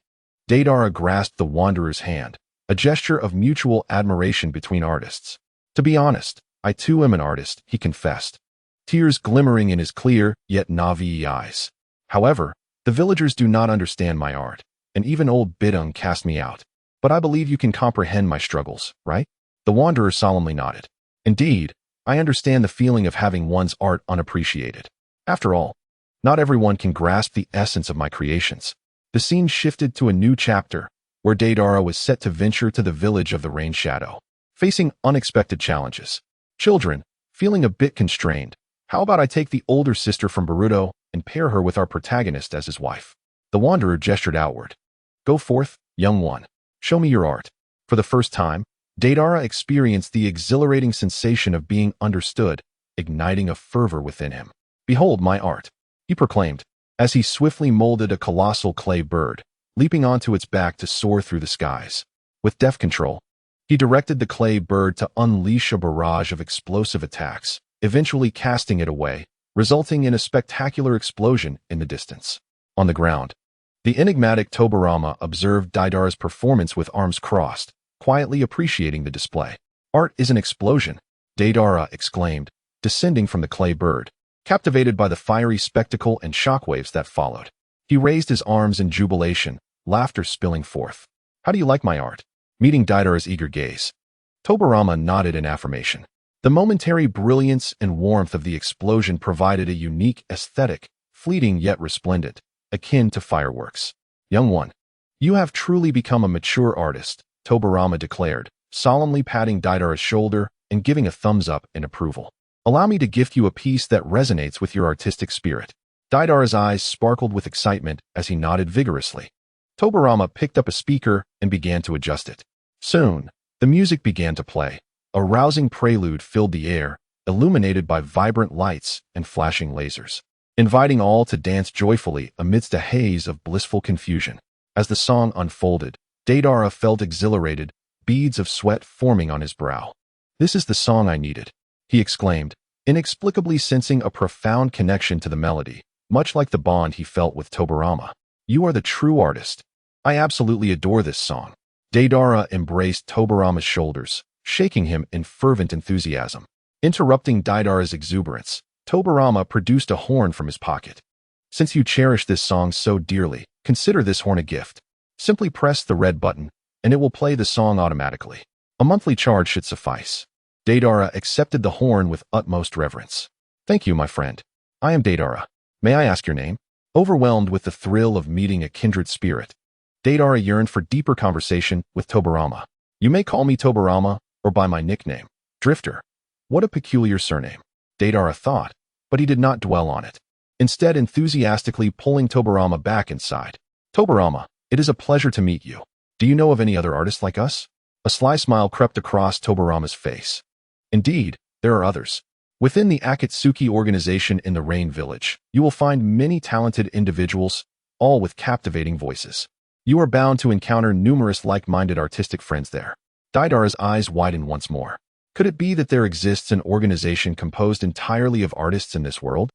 Deidara grasped the Wanderer's hand, a gesture of mutual admiration between artists. To be honest, I too am an artist, he confessed, tears glimmering in his clear yet Navi eyes. However, the villagers do not understand my art, and even old Bidung cast me out. But I believe you can comprehend my struggles, right? The Wanderer solemnly nodded. Indeed, I understand the feeling of having one's art unappreciated. After all, not everyone can grasp the essence of my creations. The scene shifted to a new chapter, where Deidara was set to venture to the village of the Rain Shadow, facing unexpected challenges. Children, feeling a bit constrained, how about I take the older sister from Naruto and pair her with our protagonist as his wife? The Wanderer gestured outward. Go forth, young one. Show me your art. For the first time, Deidara experienced the exhilarating sensation of being understood, igniting a fervor within him. Behold my art, he proclaimed, as he swiftly molded a colossal clay bird, leaping onto its back to soar through the skies. With deft control, he directed the clay bird to unleash a barrage of explosive attacks, eventually casting it away, resulting in a spectacular explosion in the distance. On the ground, the enigmatic Tobirama observed Deidara's performance with arms crossed, quietly appreciating the display. Art is an explosion, Deidara exclaimed, descending from the clay bird, captivated by the fiery spectacle and shockwaves that followed. He raised his arms in jubilation, laughter spilling forth. How do you like my art? Meeting Deidara's eager gaze, Tobirama nodded in affirmation. The momentary brilliance and warmth of the explosion provided a unique aesthetic, fleeting yet resplendent, akin to fireworks. Young one, you have truly become a mature artist, Tobirama declared, solemnly patting Deidara's shoulder and giving a thumbs up in approval. Allow me to gift you a piece that resonates with your artistic spirit. Deidara's eyes sparkled with excitement as he nodded vigorously. Tobirama picked up a speaker and began to adjust it. Soon, the music began to play. A rousing prelude filled the air, illuminated by vibrant lights and flashing lasers, inviting all to dance joyfully amidst a haze of blissful confusion. As the song unfolded, Deidara felt exhilarated, beads of sweat forming on his brow. This is the song I needed, he exclaimed, inexplicably sensing a profound connection to the melody, much like the bond he felt with Tobirama. You are the true artist. I absolutely adore this song. Deidara embraced Tobirama's shoulders, shaking him in fervent enthusiasm. Interrupting Deidara's exuberance, Tobirama produced a horn from his pocket. Since you cherish this song so dearly, consider this horn a gift. Simply press the red button, and it will play the song automatically. A monthly charge should suffice. Deidara accepted the horn with utmost reverence. Thank you, my friend. I am Deidara. May I ask your name? Overwhelmed with the thrill of meeting a kindred spirit, Deidara yearned for deeper conversation with Tobirama. You may call me Tobirama, or by my nickname, Drifter. What a peculiar surname, Deidara thought, but he did not dwell on it, instead enthusiastically pulling Tobirama back inside. Tobirama, it is a pleasure to meet you. Do you know of any other artists like us? A sly smile crept across Tobirama's face. Indeed, there are others. Within the Akatsuki organization in the Rain Village, you will find many talented individuals, all with captivating voices. You are bound to encounter numerous like-minded artistic friends there. Deidara's eyes widened once more. Could it be that there exists an organization composed entirely of artists in this world?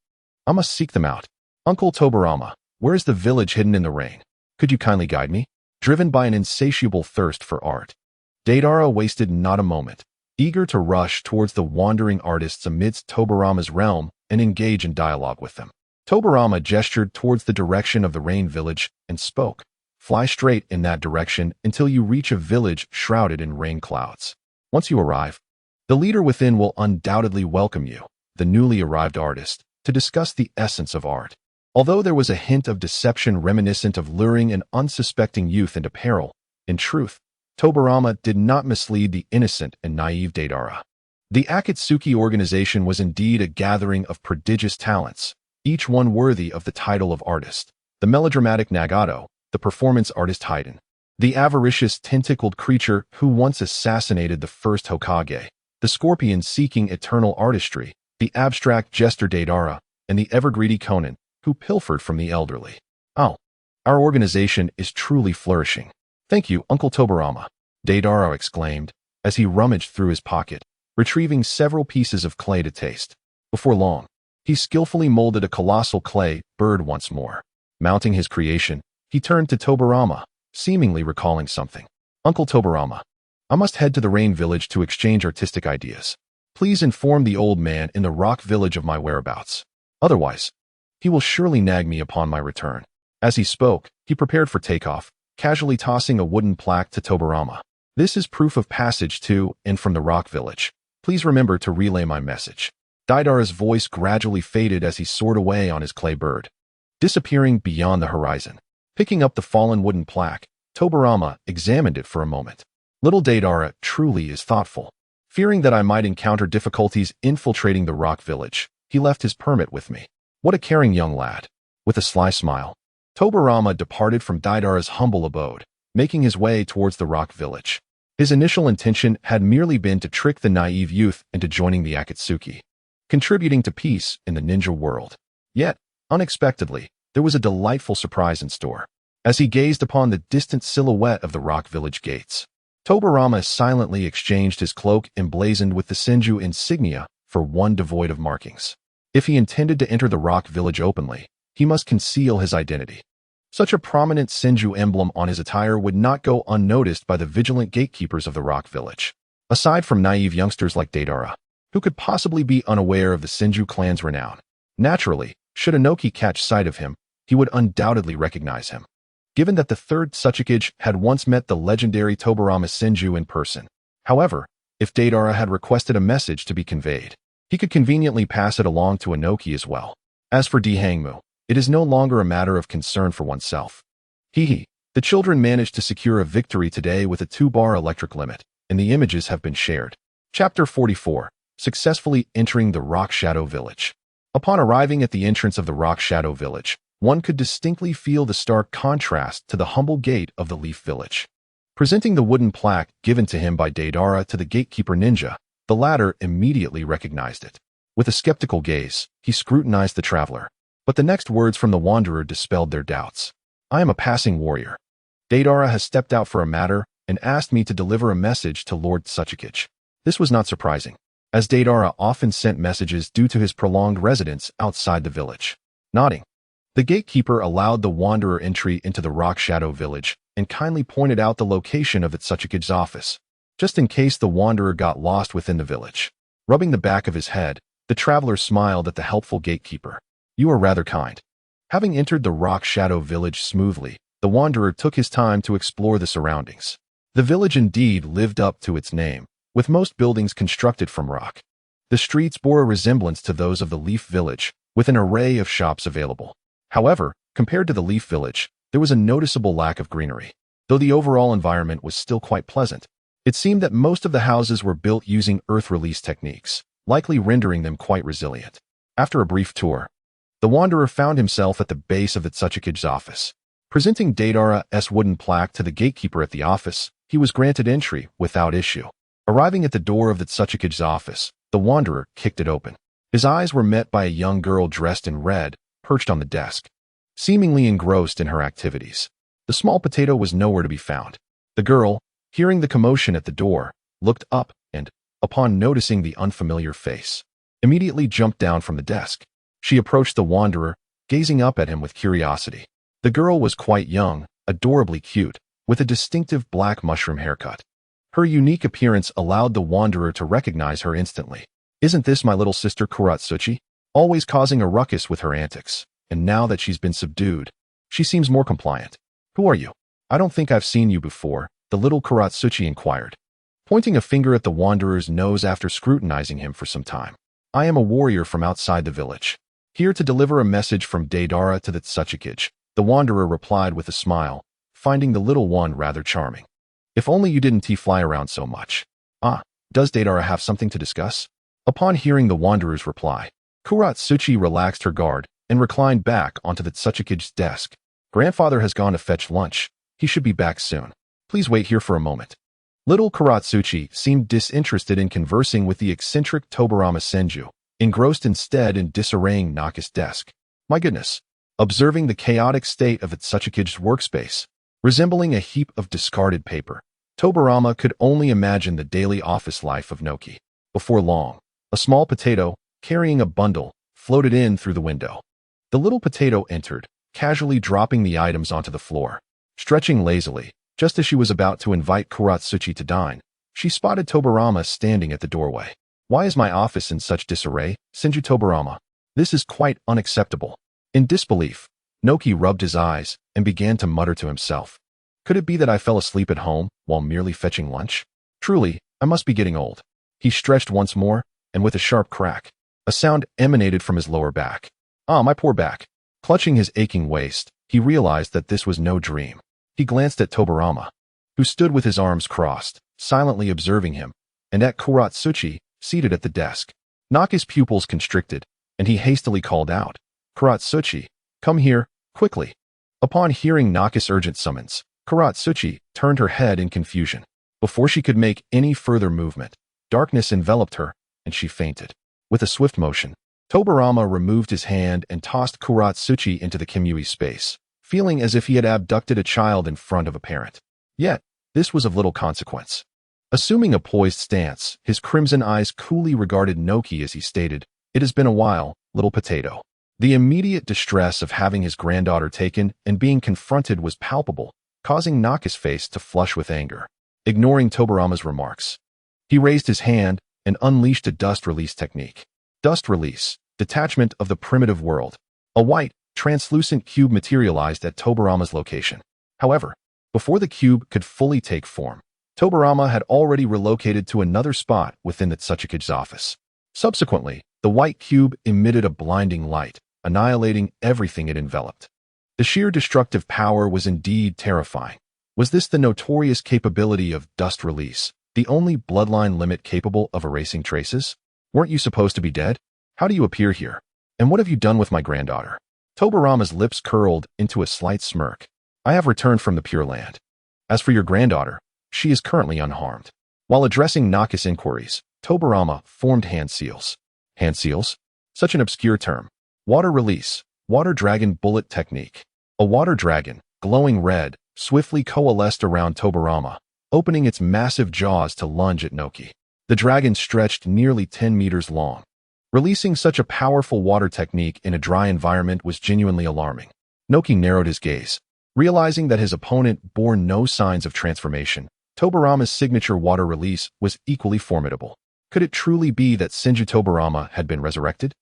I must seek them out. Uncle Tobirama, where is the village hidden in the rain? Could you kindly guide me? Driven by an insatiable thirst for art, Deidara wasted not a moment, eager to rush towards the wandering artists amidst Tobirama's realm and engage in dialogue with them. Tobirama gestured towards the direction of the rain village and spoke. Fly straight in that direction until you reach a village shrouded in rain clouds. Once you arrive, the leader within will undoubtedly welcome you, the newly arrived artist, to discuss the essence of art. Although there was a hint of deception reminiscent of luring an unsuspecting youth into peril, in truth, Tobirama did not mislead the innocent and naive Deidara. The Akatsuki organization was indeed a gathering of prodigious talents, each one worthy of the title of artist. The melodramatic Nagato, the performance artist Haiden, the avaricious tentacled creature who once assassinated the first Hokage, the scorpion seeking eternal artistry, the abstract jester Deidara, and the ever-greedy Conan, who pilfered from the elderly. Oh, our organization is truly flourishing. Thank you, Uncle Tobirama, Deidara exclaimed, as he rummaged through his pocket, retrieving several pieces of clay to taste. Before long, he skillfully molded a colossal clay bird once more. Mounting his creation, he turned to Tobirama, seemingly recalling something. Uncle Tobirama, I must head to the rain village to exchange artistic ideas. Please inform the old man in the rock village of my whereabouts. Otherwise, he will surely nag me upon my return. As he spoke, he prepared for takeoff, casually tossing a wooden plaque to Tobirama. This is proof of passage to and from the rock village. Please remember to relay my message. Deidara's voice gradually faded as he soared away on his clay bird, disappearing beyond the horizon. Picking up the fallen wooden plaque, Tobirama examined it for a moment. Little Deidara truly is thoughtful. Fearing that I might encounter difficulties infiltrating the rock village, he left his permit with me. What a caring young lad. With a sly smile, Tobirama departed from Deidara's humble abode, making his way towards the rock village. His initial intention had merely been to trick the naive youth into joining the Akatsuki, contributing to peace in the ninja world. Yet, unexpectedly, there was a delightful surprise in store. As he gazed upon the distant silhouette of the rock village gates, Tobirama silently exchanged his cloak emblazoned with the Senju insignia for one devoid of markings. If he intended to enter the rock village openly, he must conceal his identity. Such a prominent Senju emblem on his attire would not go unnoticed by the vigilant gatekeepers of the rock village. Aside from naive youngsters like Deidara, who could possibly be unaware of the Senju clan's renown. Naturally, should Inoki catch sight of him, he would undoubtedly recognize him. Given that the third Tsuchikage had once met the legendary Tobirama Senju in person. However, if Deidara had requested a message to be conveyed, he could conveniently pass it along to Inoki as well. As for Dihangmu, it is no longer a matter of concern for oneself. The children managed to secure a victory today with a 2-bar electric limit, and the images have been shared. Chapter 44. Successfully entering the Rock Shadow Village. Upon arriving at the entrance of the Rock Shadow Village, one could distinctly feel the stark contrast to the humble gate of the Leaf Village. Presenting the wooden plaque given to him by Deidara to the gatekeeper ninja, the latter immediately recognized it. With a skeptical gaze, he scrutinized the traveler. But the next words from the wanderer dispelled their doubts. I am a passing warrior. Deidara has stepped out for a matter and asked me to deliver a message to Lord Tsuchikage. This was not surprising, as Deidara often sent messages due to his prolonged residence outside the village. Nodding, the gatekeeper allowed the wanderer entry into the Rock Shadow Village and kindly pointed out the location of the Tsuchikage's office, just in case the wanderer got lost within the village. Rubbing the back of his head, the traveler smiled at the helpful gatekeeper. You are rather kind. Having entered the Rock Shadow Village smoothly, the wanderer took his time to explore the surroundings. The village indeed lived up to its name, with most buildings constructed from rock. The streets bore a resemblance to those of the Leaf Village, with an array of shops available. However, compared to the Leaf Village, there was a noticeable lack of greenery. Though the overall environment was still quite pleasant, it seemed that most of the houses were built using earth release techniques, likely rendering them quite resilient. After a brief tour, the wanderer found himself at the base of the Tsuchikage's office. Presenting Deidara's wooden plaque to the gatekeeper at the office, he was granted entry without issue. Arriving at the door of the Tsuchikage's office, the wanderer kicked it open. His eyes were met by a young girl dressed in red, perched on the desk. seemingly engrossed in her activities. The small potato was nowhere to be found. The girl, hearing the commotion at the door, looked up and, upon noticing the unfamiliar face, immediately jumped down from the desk. She approached the wanderer, gazing up at him with curiosity. The girl was quite young, adorably cute, with a distinctive black mushroom haircut. Her unique appearance allowed the wanderer to recognize her instantly. Isn't this my little sister Kuratsuchi? Always causing a ruckus with her antics, and now that she's been subdued, she seems more compliant. Who are you? I don't think I've seen you before, the little Kuratsuchi inquired, pointing a finger at the wanderer's nose after scrutinizing him for some time. I am a warrior from outside the village, here to deliver a message from Deidara to the Tsukikage, the wanderer replied with a smile, finding the little one rather charming. If only you didn't fly around so much. Ah, does Deidara have something to discuss? Upon hearing the wanderer's reply, Kuratsuchi relaxed her guard and reclined back onto the Tsukikage's desk. Grandfather has gone to fetch lunch. He should be back soon. Please wait here for a moment. Little Kuratsuchi seemed disinterested in conversing with the eccentric Tobirama Senju, engrossed instead in disarraying Naka's desk. My goodness. Observing the chaotic state of the Tsukikage's workspace, resembling a heap of discarded paper, Tobirama could only imagine the daily office life of Noki. Before long, a small potato, carrying a bundle, floated in through the window. The little potato entered, casually dropping the items onto the floor. Stretching lazily, just as she was about to invite Kuratsuchi to dine, she spotted Tobirama standing at the doorway. Why is my office in such disarray, Senju Tobirama? This is quite unacceptable. In disbelief, Noki rubbed his eyes and began to mutter to himself. Could it be that I fell asleep at home while merely fetching lunch? Truly, I must be getting old. He stretched once more, and with a sharp crack, a sound emanated from his lower back. Ah, my poor back. Clutching his aching waist, he realized that this was no dream. He glanced at Tobirama, who stood with his arms crossed, silently observing him, and at Kuratsuchi, seated at the desk. Naka's pupils constricted, and he hastily called out, Kuratsuchi, come here, quickly. Upon hearing Naka's urgent summons, Kuratsuchi turned her head in confusion. Before she could make any further movement, darkness enveloped her, and she fainted. With a swift motion, Tobirama removed his hand and tossed Kuratsuchi into the Kimui space, feeling as if he had abducted a child in front of a parent. Yet, this was of little consequence. Assuming a poised stance, his crimson eyes coolly regarded Noki as he stated, It has been a while, little potato. The immediate distress of having his granddaughter taken and being confronted was palpable, causing Naka's face to flush with anger. Ignoring Tobirama's remarks, he raised his hand and unleashed a dust release technique. Dust release, detachment of the primitive world. A white, translucent cube materialized at Tobirama's location. However, before the cube could fully take form, Tobirama had already relocated to another spot within the Tsukikage's office. Subsequently, the white cube emitted a blinding light, annihilating everything it enveloped. The sheer destructive power was indeed terrifying. Was this the notorious capability of dust release, the only bloodline limit capable of erasing traces? Weren't you supposed to be dead? How do you appear here? And what have you done with my granddaughter? Tobirama's lips curled into a slight smirk. I have returned from the Pure Land. As for your granddaughter, she is currently unharmed. While addressing Naka's inquiries, Tobirama formed hand seals. Hand seals? Such an obscure term. Water release, water dragon bullet technique. A water dragon, glowing red, swiftly coalesced around Tobirama, opening its massive jaws to lunge at Noki. The dragon stretched nearly 10 meters long. Releasing such a powerful water technique in a dry environment was genuinely alarming. Noki narrowed his gaze. Realizing that his opponent bore no signs of transformation, Tobirama's signature water release was equally formidable. Could it truly be that Senju Tobirama had been resurrected?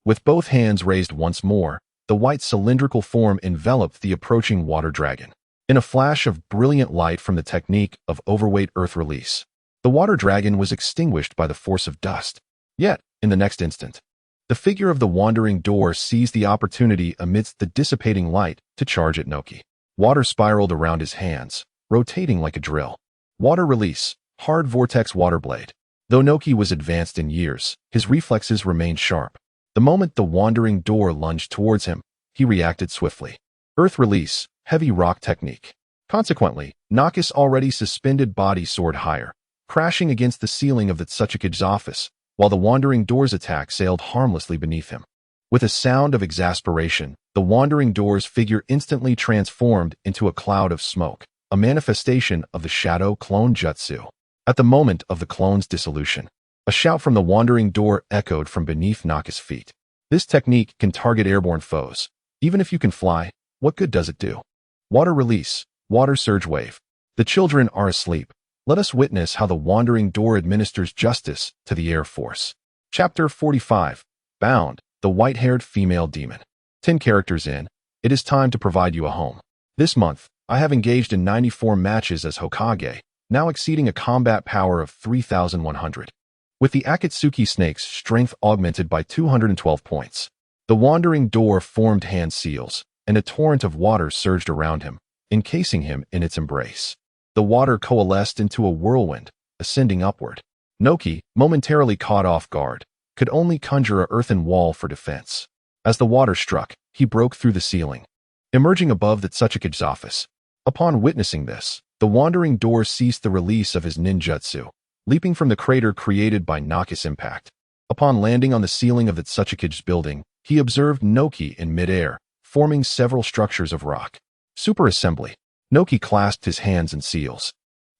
With both hands raised once more, the white cylindrical form enveloped the approaching water dragon. In a flash of brilliant light from the technique of overweight earth release, the water dragon was extinguished by the force of dust. Yet, in the next instant, the figure of the wandering door seized the opportunity amidst the dissipating light to charge at Noki. Water spiraled around his hands, rotating like a drill. Water release, hard vortex water blade. Though Noki was advanced in years, his reflexes remained sharp. The moment the wandering door lunged towards him, he reacted swiftly. Earth release, heavy rock technique. Consequently, Naka's already suspended body soared higher, crashing against the ceiling of the Tsukikage's office, while the wandering door's attack sailed harmlessly beneath him. With a sound of exasperation, the Wandering Door's figure instantly transformed into a cloud of smoke, a manifestation of the Shadow Clone Jutsu. At the moment of the clone's dissolution, a shout from the Wandering Door echoed from beneath Naka's feet. This technique can target airborne foes. Even if you can fly, what good does it do? Water release, water surge wave. The children are asleep. Let us witness how the Wandering Door administers justice to the Air Force. Chapter 45. Bound, the white-haired female demon. 10 characters in. It is time to provide you a home. This month, I have engaged in 94 matches as Hokage, now exceeding a combat power of 3,100. With the Akatsuki snake's strength augmented by 212 points. The Wandering Door formed hand seals, and a torrent of water surged around him, encasing him in its embrace. The water coalesced into a whirlwind, ascending upward. Noki, momentarily caught off guard, could only conjure an earthen wall for defense. As the water struck, he broke through the ceiling, emerging above the Tsuchikige's office. Upon witnessing this, the Wandering Door ceased the release of his ninjutsu, leaping from the crater created by Naka's impact. Upon landing on the ceiling of the Tsuchikige's building, he observed Noki in midair, forming several structures of rock. Super assembly. Noki clasped his hands in seals,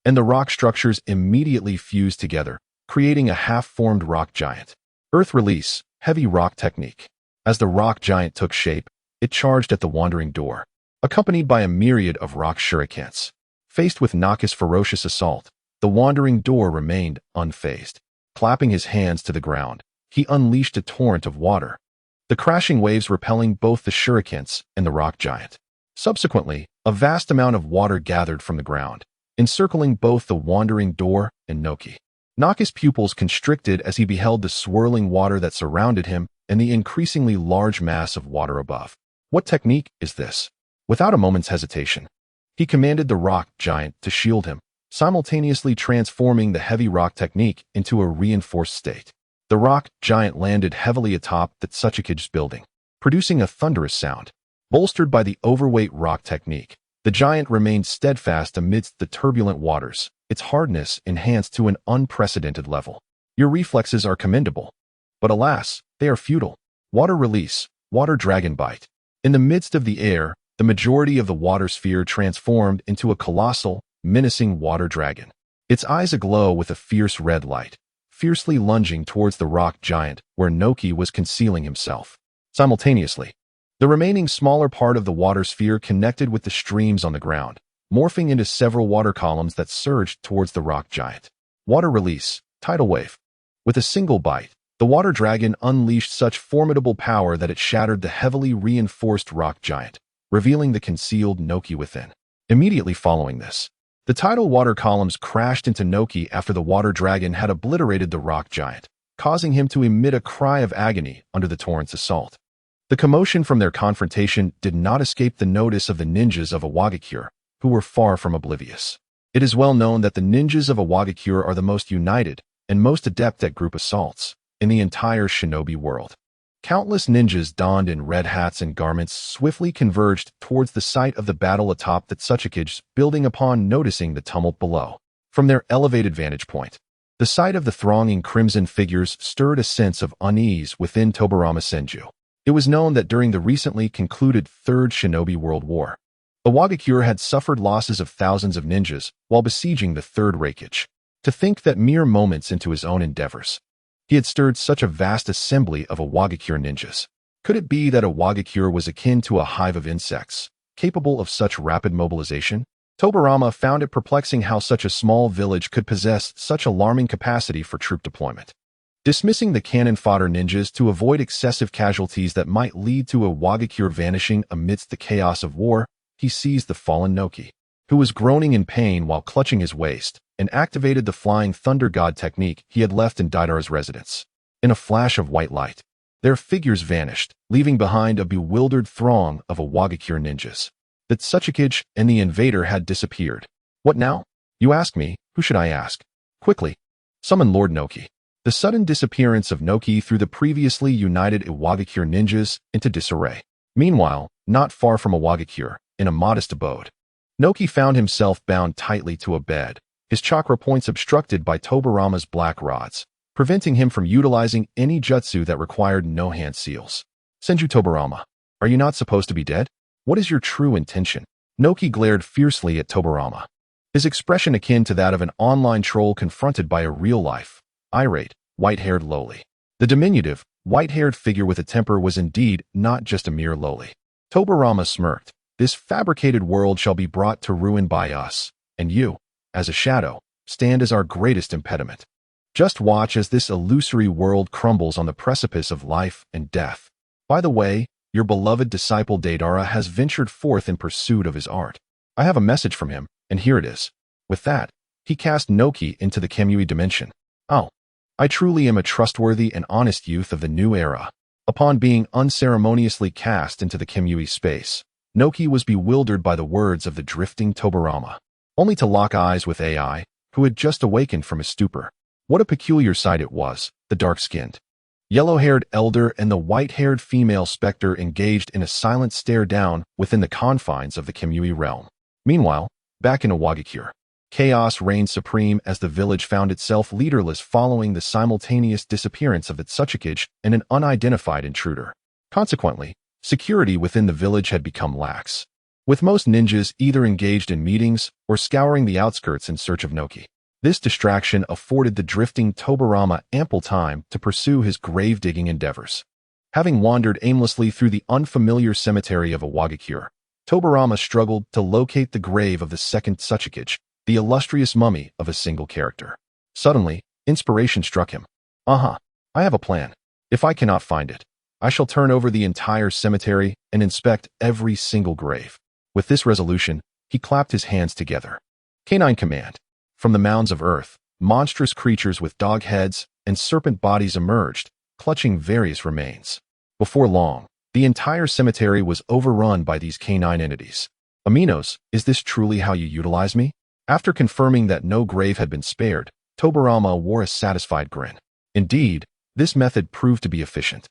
and the rock structures immediately fused together, creating a half-formed rock giant. Earth release, heavy rock technique. As the rock giant took shape, it charged at the Wandering Door, accompanied by a myriad of rock shurikens. Faced with Naka's ferocious assault, the Wandering Door remained unfazed. Clapping his hands to the ground, he unleashed a torrent of water, the crashing waves repelling both the shurikens and the rock giant. Subsequently, a vast amount of water gathered from the ground, encircling both the Wandering Door and Noki. Naka's pupils constricted as he beheld the swirling water that surrounded him and the increasingly large mass of water above. What technique is this? Without a moment's hesitation, he commanded the rock giant to shield him, simultaneously transforming the heavy rock technique into a reinforced state. The rock giant landed heavily atop the Tsuchikige's building, producing a thunderous sound. Bolstered by the overweight rock technique, the giant remained steadfast amidst the turbulent waters, its hardness enhanced to an unprecedented level. Your reflexes are commendable, but alas, they are futile. Water release, water dragon bite. In the midst of the air, the majority of the water sphere transformed into a colossal, menacing water dragon. Its eyes aglow with a fierce red light, fiercely lunging towards the rock giant where Noki was concealing himself. Simultaneously, the remaining smaller part of the water sphere connected with the streams on the ground, morphing into several water columns that surged towards the rock giant. Water release, tidal wave. With a single bite, the water dragon unleashed such formidable power that it shattered the heavily reinforced rock giant, revealing the concealed Noki within. Immediately following this, the tidal water columns crashed into Noki after the water dragon had obliterated the rock giant, causing him to emit a cry of agony under the torrent's assault. The commotion from their confrontation did not escape the notice of the ninjas of Awagakure, who were far from oblivious. It is well known that the ninjas of Awagakure are the most united and most adept at group assaults in the entire shinobi world. Countless ninjas donned in red hats and garments swiftly converged towards the site of the battle atop the Tsuchikige's building upon noticing the tumult below. From their elevated vantage point, the sight of the thronging crimson figures stirred a sense of unease within Tobirama Senju. It was known that during the recently concluded Third Shinobi World War, Awagakure had suffered losses of thousands of ninjas while besieging the Third Reikage. To think that mere moments into his own endeavors, he had stirred such a vast assembly of Awagakure ninjas. Could it be that Awagakure was akin to a hive of insects, capable of such rapid mobilization? Tobirama found it perplexing how such a small village could possess such alarming capacity for troop deployment. Dismissing the cannon fodder ninjas to avoid excessive casualties that might lead to Awagakure vanishing amidst the chaos of war, he seized the fallen Noki, who was groaning in pain while clutching his waist, and activated the Flying Thunder God technique he had left in Daidara's residence. In a flash of white light, their figures vanished, leaving behind a bewildered throng of Awagakure ninjas. The Tsuchikige and the invader had disappeared. What now? You ask me, who should I ask? Quickly, summon Lord Noki. The sudden disappearance of Noki threw the previously united Awagakure ninjas into disarray. Meanwhile, not far from Awagakure, in a modest abode, Noki found himself bound tightly to a bed, his chakra points obstructed by Tobirama's black rods, preventing him from utilizing any jutsu that required no hand seals. Senju Tobirama, are you not supposed to be dead? What is your true intention? Noki glared fiercely at Tobirama, his expression akin to that of an online troll confronted by a real-life, irate, white-haired loli. The diminutive, white-haired figure with a temper was indeed not just a mere loli. Tobirama smirked. This fabricated world shall be brought to ruin by us, and you, as a shadow, stand as our greatest impediment. Just watch as this illusory world crumbles on the precipice of life and death. By the way, your beloved disciple Deidara has ventured forth in pursuit of his art. I have a message from him, and here it is. With that, he cast Noki into the Kemui dimension. Oh, I truly am a trustworthy and honest youth of the new era. Upon being unceremoniously cast into the Kemui space, Noki was bewildered by the words of the drifting Tobirama, only to lock eyes with AI, who had just awakened from his stupor. What a peculiar sight it was, the dark-skinned, yellow-haired elder and the white-haired female specter engaged in a silent stare-down within the confines of the Kemui realm. Meanwhile, back in Iwagakure, chaos reigned supreme as the village found itself leaderless following the simultaneous disappearance of its Otsutsuki and an unidentified intruder. Consequently, security within the village had become lax, with most ninjas either engaged in meetings or scouring the outskirts in search of Noki. This distraction afforded the drifting Tobirama ample time to pursue his grave-digging endeavors. Having wandered aimlessly through the unfamiliar cemetery of Iwagakure, Tobirama struggled to locate the grave of the second Otsutsuki, the illustrious mummy of a single character. Suddenly, inspiration struck him. I have a plan. If I cannot find it, I shall turn over the entire cemetery and inspect every single grave. With this resolution, he clapped his hands together. Canine command. From the mounds of earth, monstrous creatures with dog heads and serpent bodies emerged, clutching various remains. Before long, the entire cemetery was overrun by these canine entities. Aminos, is this truly how you utilize me? After confirming that no grave had been spared, Tobirama wore a satisfied grin. Indeed, this method proved to be efficient.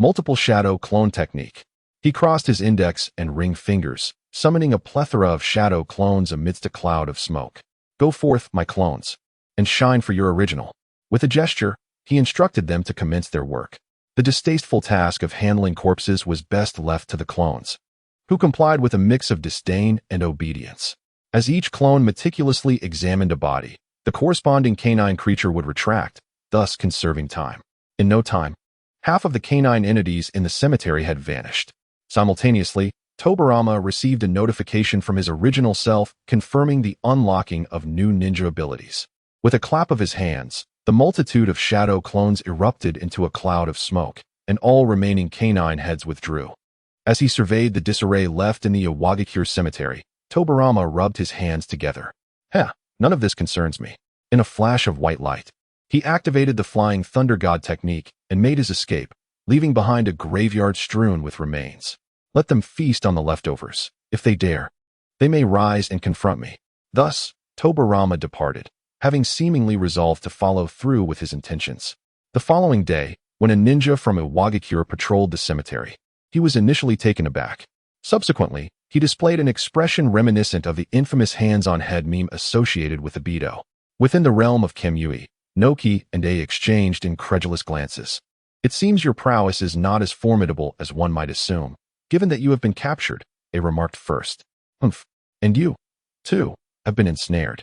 Multiple shadow clone technique. He crossed his index and ring fingers, summoning a plethora of shadow clones amidst a cloud of smoke. Go forth, my clones, and shine for your original. With a gesture, he instructed them to commence their work. The distasteful task of handling corpses was best left to the clones, who complied with a mix of disdain and obedience. As each clone meticulously examined a body, the corresponding canine creature would retract, thus conserving time. In no time, half of the canine entities in the cemetery had vanished. Simultaneously, Tobirama received a notification from his original self confirming the unlocking of new ninja abilities. With a clap of his hands, the multitude of shadow clones erupted into a cloud of smoke, and all remaining canine heads withdrew. As he surveyed the disarray left in the Iwagakure cemetery, Tobirama rubbed his hands together. None of this concerns me. In a flash of white light, he activated the Flying Thunder God technique and made his escape, leaving behind a graveyard strewn with remains. Let them feast on the leftovers. If they dare, they may rise and confront me. Thus, Tobirama departed, having seemingly resolved to follow through with his intentions. The following day, when a ninja from Iwagakure patrolled the cemetery, he was initially taken aback. Subsequently, he displayed an expression reminiscent of the infamous hands-on-head meme associated with Ibido. Within the realm of Kemui, Noki and A exchanged incredulous glances. It seems your prowess is not as formidable as one might assume, given that you have been captured, A remarked first. Humph. And you, too, have been ensnared.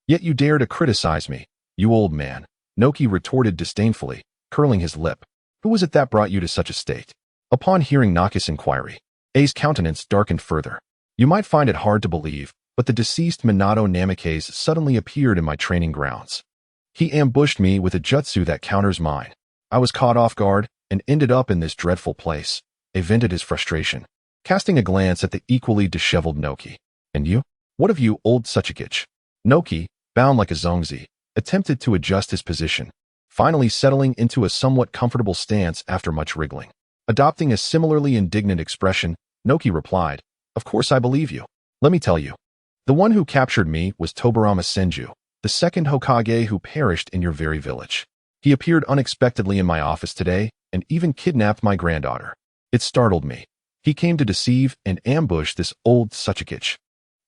Yet you dare to criticize me, you old man, Noki retorted disdainfully, curling his lip. Who was it that brought you to such a state? Upon hearing Naki's inquiry, A's countenance darkened further. You might find it hard to believe, but the deceased Minato Namikaze suddenly appeared in my training grounds. He ambushed me with a jutsu that counters mine. I was caught off guard and ended up in this dreadful place. A vented his frustration, casting a glance at the equally disheveled Noki. And you? What of you, old Otsutsuki? Noki, bound like a zongzi, attempted to adjust his position, finally settling into a somewhat comfortable stance after much wriggling. Adopting a similarly indignant expression, Noki replied, Of course I believe you. Let me tell you. The one who captured me was Tobirama Senju, the second Hokage who perished in your very village. He appeared unexpectedly in my office today and even kidnapped my granddaughter. It startled me. He came to deceive and ambush this old Otsutsuki.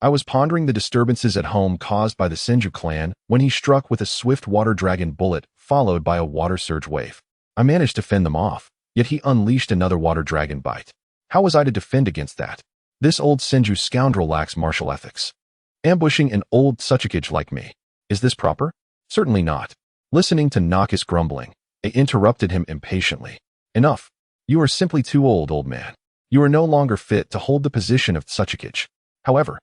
I was pondering the disturbances at home caused by the Senju clan when he struck with a swift water dragon bullet followed by a water surge wave. I managed to fend them off, Yet he unleashed another water dragon bite. How was I to defend against that? This old Senju scoundrel lacks martial ethics. Ambushing an old Otsutsuki like me. Is this proper? Certainly not. Listening to Naka's grumbling, I interrupted him impatiently. Enough. You are simply too old man. You are no longer fit to hold the position of Otsutsuki. However,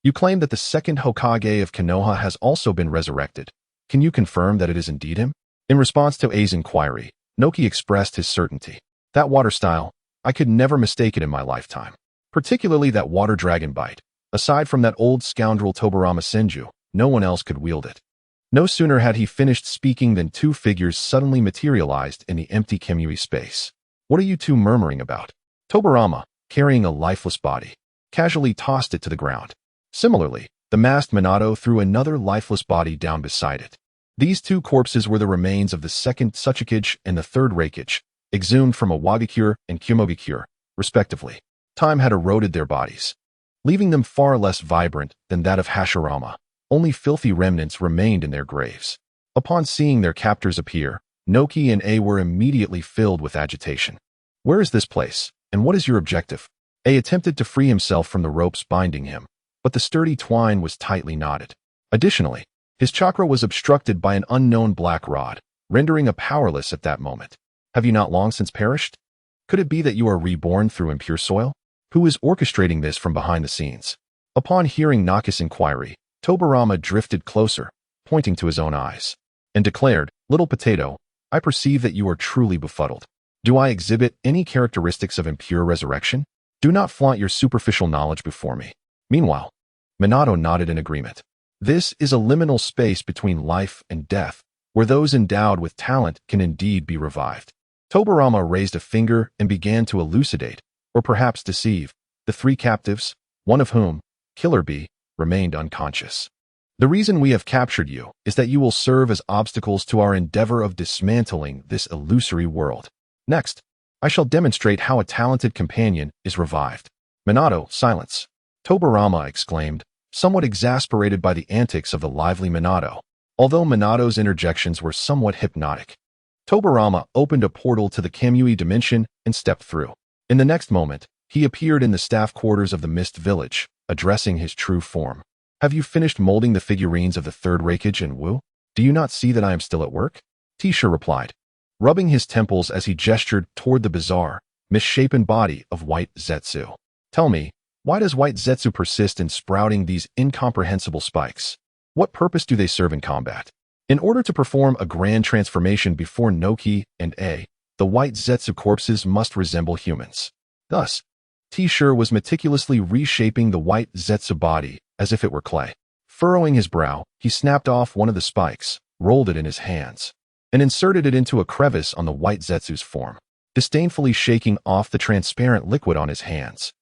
you claim that the second Hokage of Konoha has also been resurrected. Can you confirm that it is indeed him? In response to A's inquiry, Noki expressed his certainty. That water style, I could never mistake it in my lifetime. Particularly that water dragon bite. Aside from that old scoundrel Tobirama Senju, no one else could wield it. No sooner had he finished speaking than two figures suddenly materialized in the empty Kamui space. What are you two murmuring about? Tobirama, carrying a lifeless body, casually tossed it to the ground. Similarly, the masked Minato threw another lifeless body down beside it. These two corpses were the remains of the second Otsutsuki and the third Reikage, exhumed from a Wagakure and Kumogakure, respectively. Time had eroded their bodies, leaving them far less vibrant than that of Hashirama. Only filthy remnants remained in their graves. Upon seeing their captors appear, Noki and A were immediately filled with agitation. Where is this place, and what is your objective? A attempted to free himself from the ropes binding him, but the sturdy twine was tightly knotted. Additionally, his chakra was obstructed by an unknown black rod, rendering him powerless at that moment. Have you not long since perished? Could it be that you are reborn through impure soil? Who is orchestrating this from behind the scenes? Upon hearing Naka's inquiry, Tobirama drifted closer, pointing to his own eyes, and declared, Little Potato, I perceive that you are truly befuddled. Do I exhibit any characteristics of impure resurrection? Do not flaunt your superficial knowledge before me. Meanwhile, Minato nodded in agreement. This is a liminal space between life and death, where those endowed with talent can indeed be revived. Tobirama raised a finger and began to elucidate, or perhaps deceive, the three captives, one of whom, Killer Bee, remained unconscious. The reason we have captured you is that you will serve as obstacles to our endeavor of dismantling this illusory world. Next, I shall demonstrate how a talented companion is revived. Minato, silence. Tobirama exclaimed, somewhat exasperated by the antics of the lively Minato. Although Minato's interjections were somewhat hypnotic, Tobirama opened a portal to the Kamui dimension and stepped through. In the next moment, he appeared in the staff quarters of the Mist Village, addressing his true form. Have you finished molding the figurines of the third Reikage and Wu? Do you not see that I am still at work? Tisha replied, rubbing his temples as he gestured toward the bizarre, misshapen body of White Zetsu. Tell me, why does White Zetsu persist in sprouting these incomprehensible spikes? What purpose do they serve in combat? In order to perform a grand transformation before Noki and A, the White Zetsu corpses must resemble humans. Thus, T-Shirt was meticulously reshaping the White Zetsu body as if it were clay. Furrowing his brow, he snapped off one of the spikes, rolled it in his hands, and inserted it into a crevice on the White Zetsu's form, disdainfully shaking off the transparent liquid on his hands.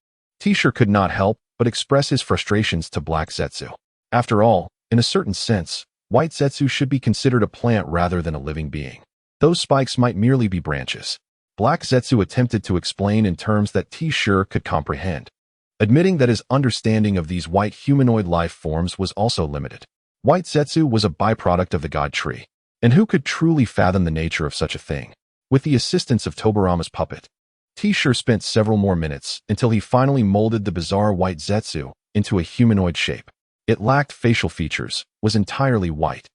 T-Shirt could not help but express his frustrations to Black Zetsu. After all, in a certain sense, White Zetsu should be considered a plant rather than a living being. Those spikes might merely be branches. Black Zetsu attempted to explain in terms that T-Shirt could comprehend, admitting that his understanding of these white humanoid life forms was also limited. White Zetsu was a byproduct of the God Tree, and who could truly fathom the nature of such a thing? With the assistance of Tobirama's puppet, T-Shirt spent several more minutes until he finally molded the bizarre White Zetsu into a humanoid shape. It lacked facial features, was entirely white,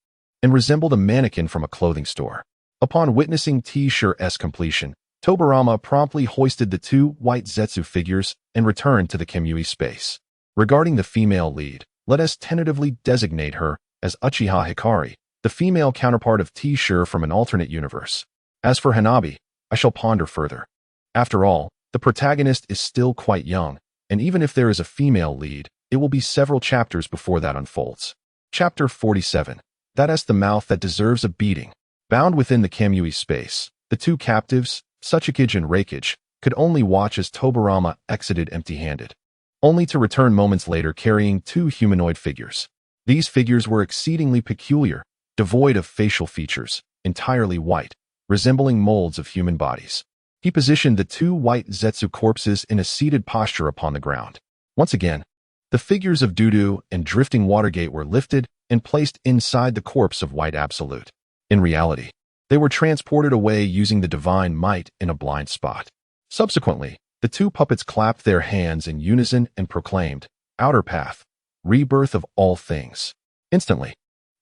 and resembled a mannequin from a clothing store. Upon witnessing T-Shirt's completion, Tobirama promptly hoisted the two White Zetsu figures and returned to the Kamui space. Regarding the female lead, let us tentatively designate her as Uchiha Hikari, the female counterpart of T-Shirt from an alternate universe. As for Hanabi, I shall ponder further. After all, the protagonist is still quite young, and even if there is a female lead, it will be several chapters before that unfolds. Chapter 47. That is the mouth that deserves a beating. Bound within the Kamui space, the two captives, Otsutsuki and Reikage, could only watch as Tobirama exited empty-handed, only to return moments later carrying two humanoid figures. These figures were exceedingly peculiar, devoid of facial features, entirely white, resembling molds of human bodies. He positioned the two White Zetsu corpses in a seated posture upon the ground. Once again, the figures of Dudu and Drifting Watergate were lifted and placed inside the corpse of White Absolute. In reality, They were transported away using the divine might in a blind spot. Subsequently, the two puppets clapped their hands in unison and proclaimed, "Outer Path, rebirth of all things." Instantly,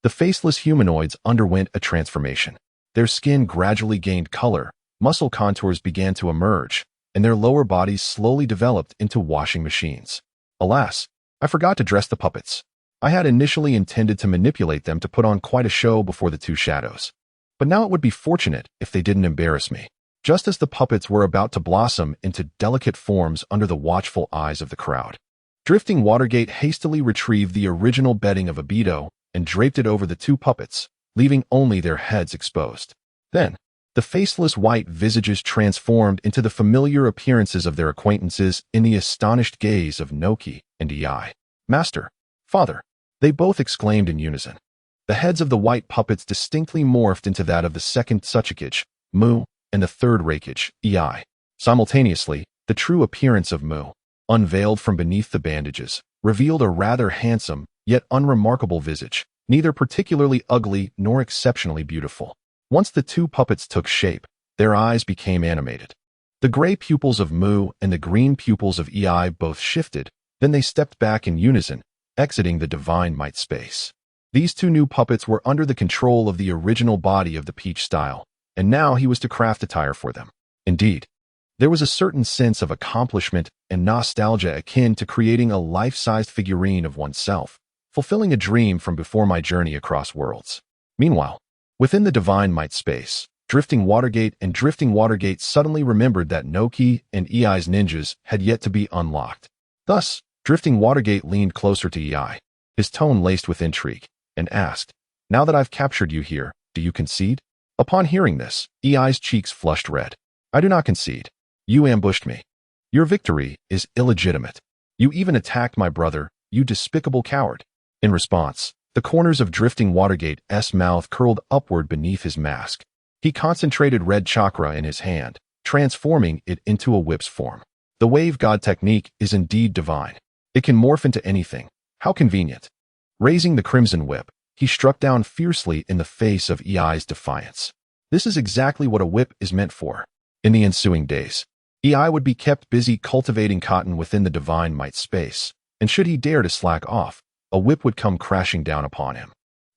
the faceless humanoids underwent a transformation. Their skin gradually gained color, muscle contours began to emerge, and their lower bodies slowly developed into washing machines. Alas, I forgot to dress the puppets. I had initially intended to manipulate them to put on quite a show before the two shadows. But now it would be fortunate if they didn't embarrass me. Just as the puppets were about to blossom into delicate forms under the watchful eyes of the crowd, Drifting Watergate hastily retrieved the original bedding of Obito and draped it over the two puppets, leaving only their heads exposed. Then, the faceless white visages transformed into the familiar appearances of their acquaintances in the astonished gaze of Noki and Ei. "Master, Father," they both exclaimed in unison. The heads of the white puppets distinctly morphed into that of the second Otsutsuki, Mu, and the third Reikage, Ei. Simultaneously, the true appearance of Mu, unveiled from beneath the bandages, revealed a rather handsome, yet unremarkable visage, neither particularly ugly nor exceptionally beautiful. Once the two puppets took shape, their eyes became animated. The gray pupils of Mu and the green pupils of Ei both shifted, then they stepped back in unison, exiting the divine might space. These two new puppets were under the control of the original body of the Peach style, and now he was to craft attire for them. Indeed, there was a certain sense of accomplishment and nostalgia akin to creating a life-sized figurine of oneself, fulfilling a dream from before my journey across worlds. Meanwhile, within the divine might space, Drifting Watergate suddenly remembered that Noki and Ei's ninjas had yet to be unlocked. Thus, Drifting Watergate leaned closer to Ei, his tone laced with intrigue, and asked, "Now that I've captured you here, do you concede?" Upon hearing this, Ei's cheeks flushed red. "I do not concede. You ambushed me. Your victory is illegitimate. You even attacked my brother, you despicable coward." In response, the corners of Drifting Watergate's mouth curled upward beneath his mask. He concentrated red chakra in his hand, transforming it into a whip's form. The wave god technique is indeed divine. It can morph into anything. How convenient. Raising the crimson whip, he struck down fiercely in the face of Ei's defiance. This is exactly what a whip is meant for. In the ensuing days, Ei would be kept busy cultivating cotton within the divine might space, and should he dare to slack off, a whip would come crashing down upon him.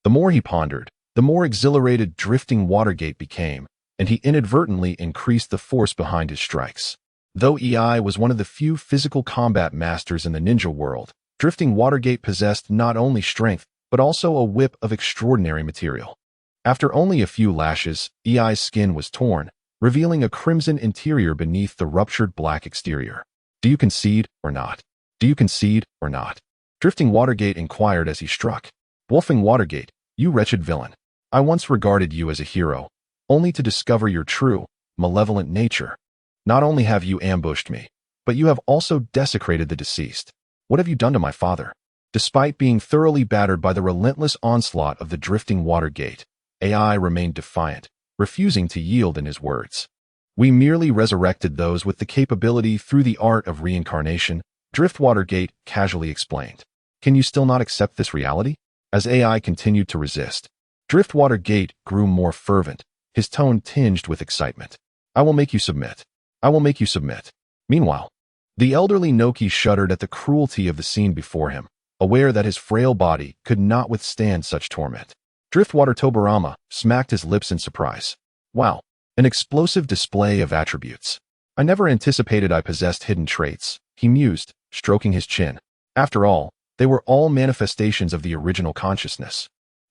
The more he pondered, the more exhilarated Drifting Watergate became, and he inadvertently increased the force behind his strikes. Though Ei was one of the few physical combat masters in the ninja world, Drifting Watergate possessed not only strength, but also a whip of extraordinary material. After only a few lashes, Ei's skin was torn, revealing a crimson interior beneath the ruptured black exterior. "Do you concede or not? Do you concede or not?" Drifting Watergate inquired as he struck. "Wolfing Watergate, you wretched villain. I once regarded you as a hero, only to discover your true, malevolent nature. Not only have you ambushed me, but you have also desecrated the deceased. What have you done to my father?" Despite being thoroughly battered by the relentless onslaught of the Drifting Watergate, Ei remained defiant, refusing to yield in his words. "We merely resurrected those with the capability through the art of reincarnation," Drift Watergate casually explained. "Can you still not accept this reality?" As Ei continued to resist, Drift Watergate grew more fervent, his tone tinged with excitement. "I will make you submit. I will make you submit." Meanwhile, the elderly Noki shuddered at the cruelty of the scene before him, aware that his frail body could not withstand such torment. Driftwater Tobirama smacked his lips in surprise. "Wow, an explosive display of attributes. I never anticipated I possessed hidden traits," he mused, stroking his chin. After all, they were all manifestations of the original consciousness,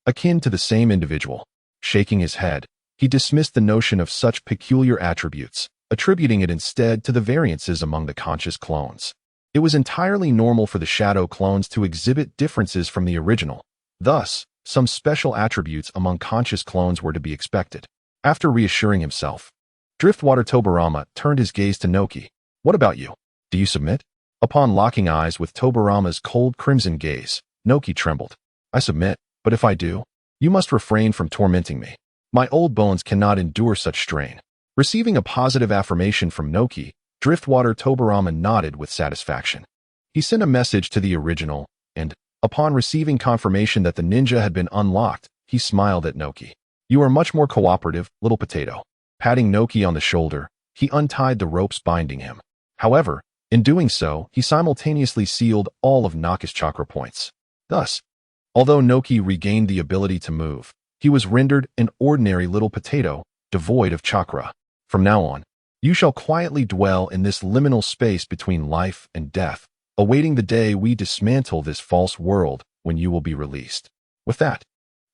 akin to the same individual. Shaking his head, he dismissed the notion of such peculiar attributes, attributing it instead to the variances among the conscious clones. It was entirely normal for the shadow clones to exhibit differences from the original. Thus, some special attributes among conscious clones were to be expected. After reassuring himself, Driftwater Tobirama turned his gaze to Noki. "What about you? Do you submit?" Upon locking eyes with Tobirama's cold crimson gaze, Noki trembled. "I submit, but if I do, you must refrain from tormenting me. My old bones cannot endure such strain." Receiving a positive affirmation from Noki, Driftwater Tobirama nodded with satisfaction. He sent a message to the original, and, upon receiving confirmation that the ninja had been unlocked, he smiled at Noki. You are much more cooperative, little potato. Patting Noki on the shoulder, he untied the ropes binding him. However, in doing so, he simultaneously sealed all of Naka's chakra points. Thus, although Noki regained the ability to move, he was rendered an ordinary little potato, devoid of chakra. From now on, you shall quietly dwell in this liminal space between life and death, awaiting the day we dismantle this false world when you will be released. With that,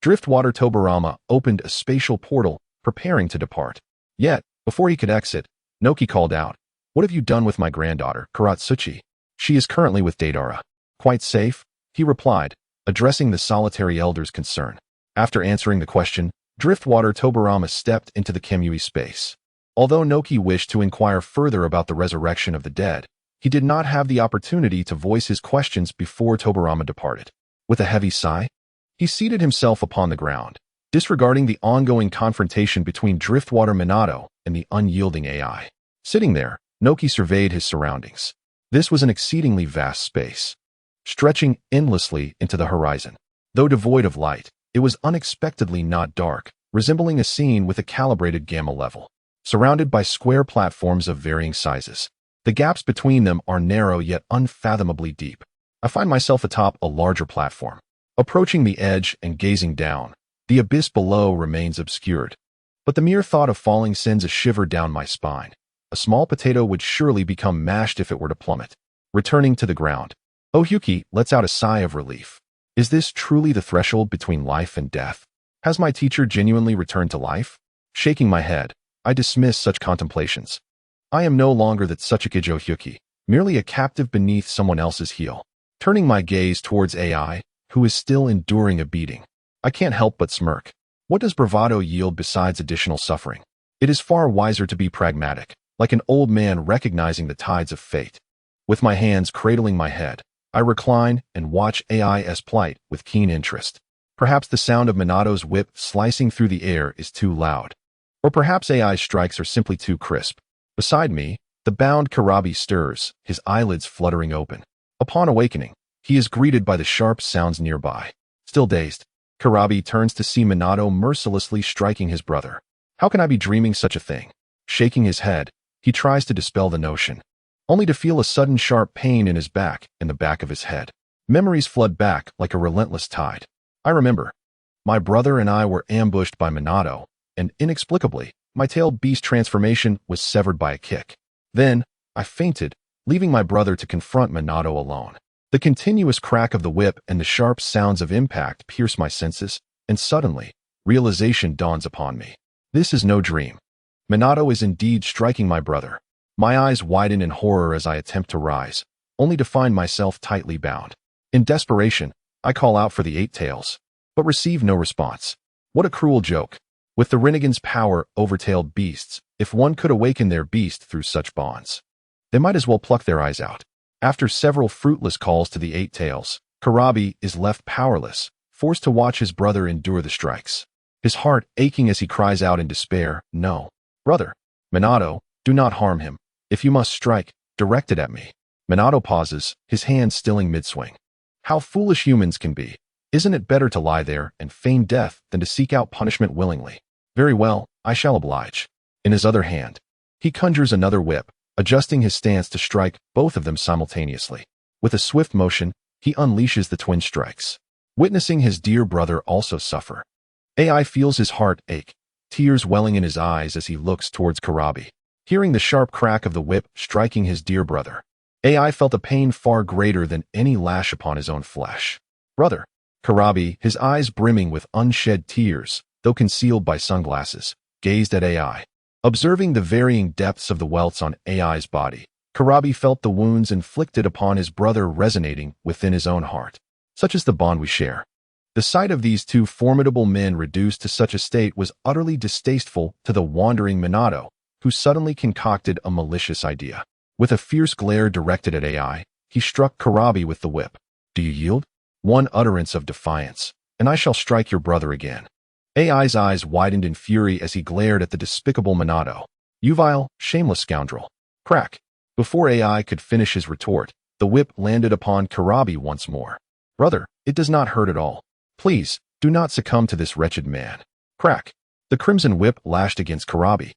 Driftwater Tobirama opened a spatial portal, preparing to depart. Yet, before he could exit, Noki called out, "What have you done with my granddaughter, Karatsuchi? She is currently with Deidara." "Quite safe," he replied, addressing the solitary elder's concern. After answering the question, Driftwater Tobirama stepped into the Kemui space. Although Noki wished to inquire further about the resurrection of the dead, he did not have the opportunity to voice his questions before Tobirama departed. With a heavy sigh, he seated himself upon the ground, disregarding the ongoing confrontation between Driftwater Minato and the unyielding AI. Sitting there, Noki surveyed his surroundings. This was an exceedingly vast space, stretching endlessly into the horizon. Though devoid of light, it was unexpectedly not dark, resembling a scene with a calibrated gamma level. Surrounded by square platforms of varying sizes, the gaps between them are narrow yet unfathomably deep. I find myself atop a larger platform. Approaching the edge and gazing down, the abyss below remains obscured. But the mere thought of falling sends a shiver down my spine. A small potato would surely become mashed if it were to plummet. Returning to the ground, Ohyuki lets out a sigh of relief. Is this truly the threshold between life and death? Has my teacher genuinely returned to life? Shaking my head, I dismiss such contemplations. I am no longer that Tsuchikage Ohyuki, merely a captive beneath someone else's heel. Turning my gaze towards AI, who is still enduring a beating, I can't help but smirk. What does bravado yield besides additional suffering? It is far wiser to be pragmatic, like an old man recognizing the tides of fate. With my hands cradling my head, I recline and watch AI's plight with keen interest. Perhaps the sound of Minato's whip slicing through the air is too loud. Or perhaps AI's strikes are simply too crisp. Beside me, the bound Karabi stirs, his eyelids fluttering open. Upon awakening, he is greeted by the sharp sounds nearby. Still dazed, Karabi turns to see Minato mercilessly striking his brother. How can I be dreaming such a thing? Shaking his head, he tries to dispel the notion, only to feel a sudden sharp pain in his back and the back of his head. Memories flood back like a relentless tide. I remember. My brother and I were ambushed by Minato, and inexplicably, my tailed beast transformation was severed by a kick. Then, I fainted, leaving my brother to confront Minato alone. The continuous crack of the whip and the sharp sounds of impact pierce my senses, and suddenly, realization dawns upon me. This is no dream. Minato is indeed striking my brother. My eyes widen in horror as I attempt to rise, only to find myself tightly bound. In desperation, I call out for the Eight Tails, but receive no response. What a cruel joke. With the Renegade's power over tailed beasts, if one could awaken their beast through such bonds, they might as well pluck their eyes out. After several fruitless calls to the Eight Tails, Karabi is left powerless, forced to watch his brother endure the strikes. His heart aching as he cries out in despair, "No. Brother, Minato, do not harm him. If you must strike, direct it at me." Minato pauses, his hand stilling mid-swing. How foolish humans can be. Isn't it better to lie there and feign death than to seek out punishment willingly? Very well, I shall oblige. In his other hand, he conjures another whip, adjusting his stance to strike both of them simultaneously. With a swift motion, he unleashes the twin strikes. Witnessing his dear brother also suffer, AI feels his heart ache, tears welling in his eyes as he looks towards Karabi. Hearing the sharp crack of the whip striking his dear brother, AI felt a pain far greater than any lash upon his own flesh. Brother, Karabi, his eyes brimming with unshed tears, though concealed by sunglasses, gazed at AI. Observing the varying depths of the welts on AI's body, Karabi felt the wounds inflicted upon his brother resonating within his own heart. Such is the bond we share. The sight of these two formidable men reduced to such a state was utterly distasteful to the wandering Minato, who suddenly concocted a malicious idea. With a fierce glare directed at AI, he struck Karabi with the whip. "Do you yield?" One utterance of defiance, and I shall strike your brother again. AI's eyes widened in fury as he glared at the despicable Minato. "You vile, shameless scoundrel." Crack. Before AI could finish his retort, the whip landed upon Karabi once more. "Brother, it does not hurt at all. Please, do not succumb to this wretched man." Crack. The crimson whip lashed against Kurabi,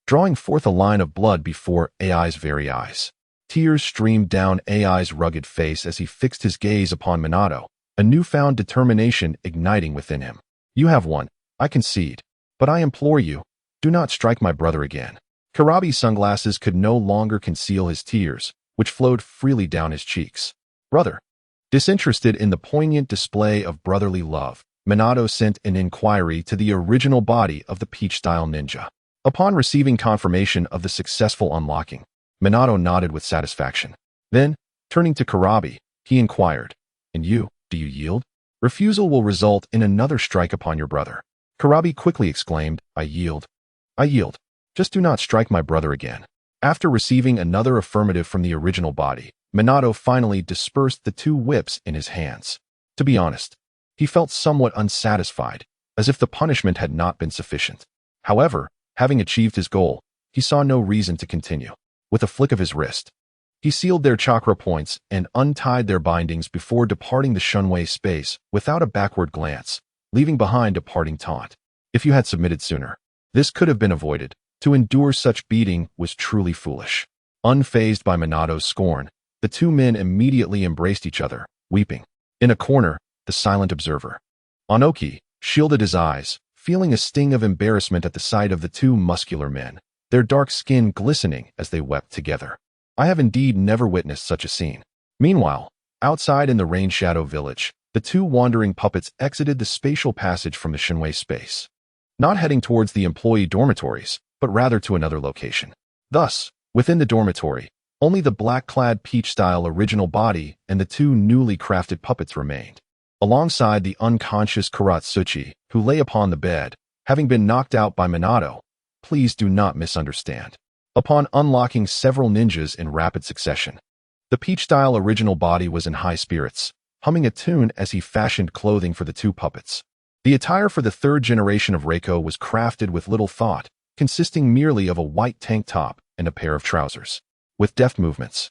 drawing forth a line of blood before AI's very eyes. Tears streamed down AI's rugged face as he fixed his gaze upon Minato, a newfound determination igniting within him. You have won, I concede. But I implore you, do not strike my brother again. Kurabi's sunglasses could no longer conceal his tears, which flowed freely down his cheeks. Brother. Disinterested in the poignant display of brotherly love, Minato sent an inquiry to the original body of the Peach-style ninja. Upon receiving confirmation of the successful unlocking, Minato nodded with satisfaction. Then, turning to Kurabi, he inquired, And you, do you yield? Refusal will result in another strike upon your brother. Kurabi quickly exclaimed, I yield. I yield. Just do not strike my brother again. After receiving another affirmative from the original body, Minato finally dispersed the two whips in his hands. To be honest, he felt somewhat unsatisfied, as if the punishment had not been sufficient. However, having achieved his goal, he saw no reason to continue. With a flick of his wrist, he sealed their chakra points and untied their bindings before departing the Shunwei space without a backward glance, leaving behind a parting taunt. If you had submitted sooner, this could have been avoided. To endure such beating was truly foolish. Unfazed by Minato's scorn, the two men immediately embraced each other, weeping. In a corner, the silent observer, Onoki, shielded his eyes, feeling a sting of embarrassment at the sight of the two muscular men, their dark skin glistening as they wept together. I have indeed never witnessed such a scene. Meanwhile, outside in the Rain Shadow village, the two wandering puppets exited the spatial passage from the Shinwei space, not heading towards the employee dormitories, but rather to another location. Thus, within the dormitory, only the black-clad Peach-style original body and the two newly crafted puppets remained, alongside the unconscious Kuratsuchi, who lay upon the bed, having been knocked out by Minato. Please do not misunderstand. Upon unlocking several ninjas in rapid succession, the Peach-style original body was in high spirits, humming a tune as he fashioned clothing for the two puppets. The attire for the third generation of Reiko was crafted with little thought, consisting merely of a white tank top and a pair of trousers. With deft movements,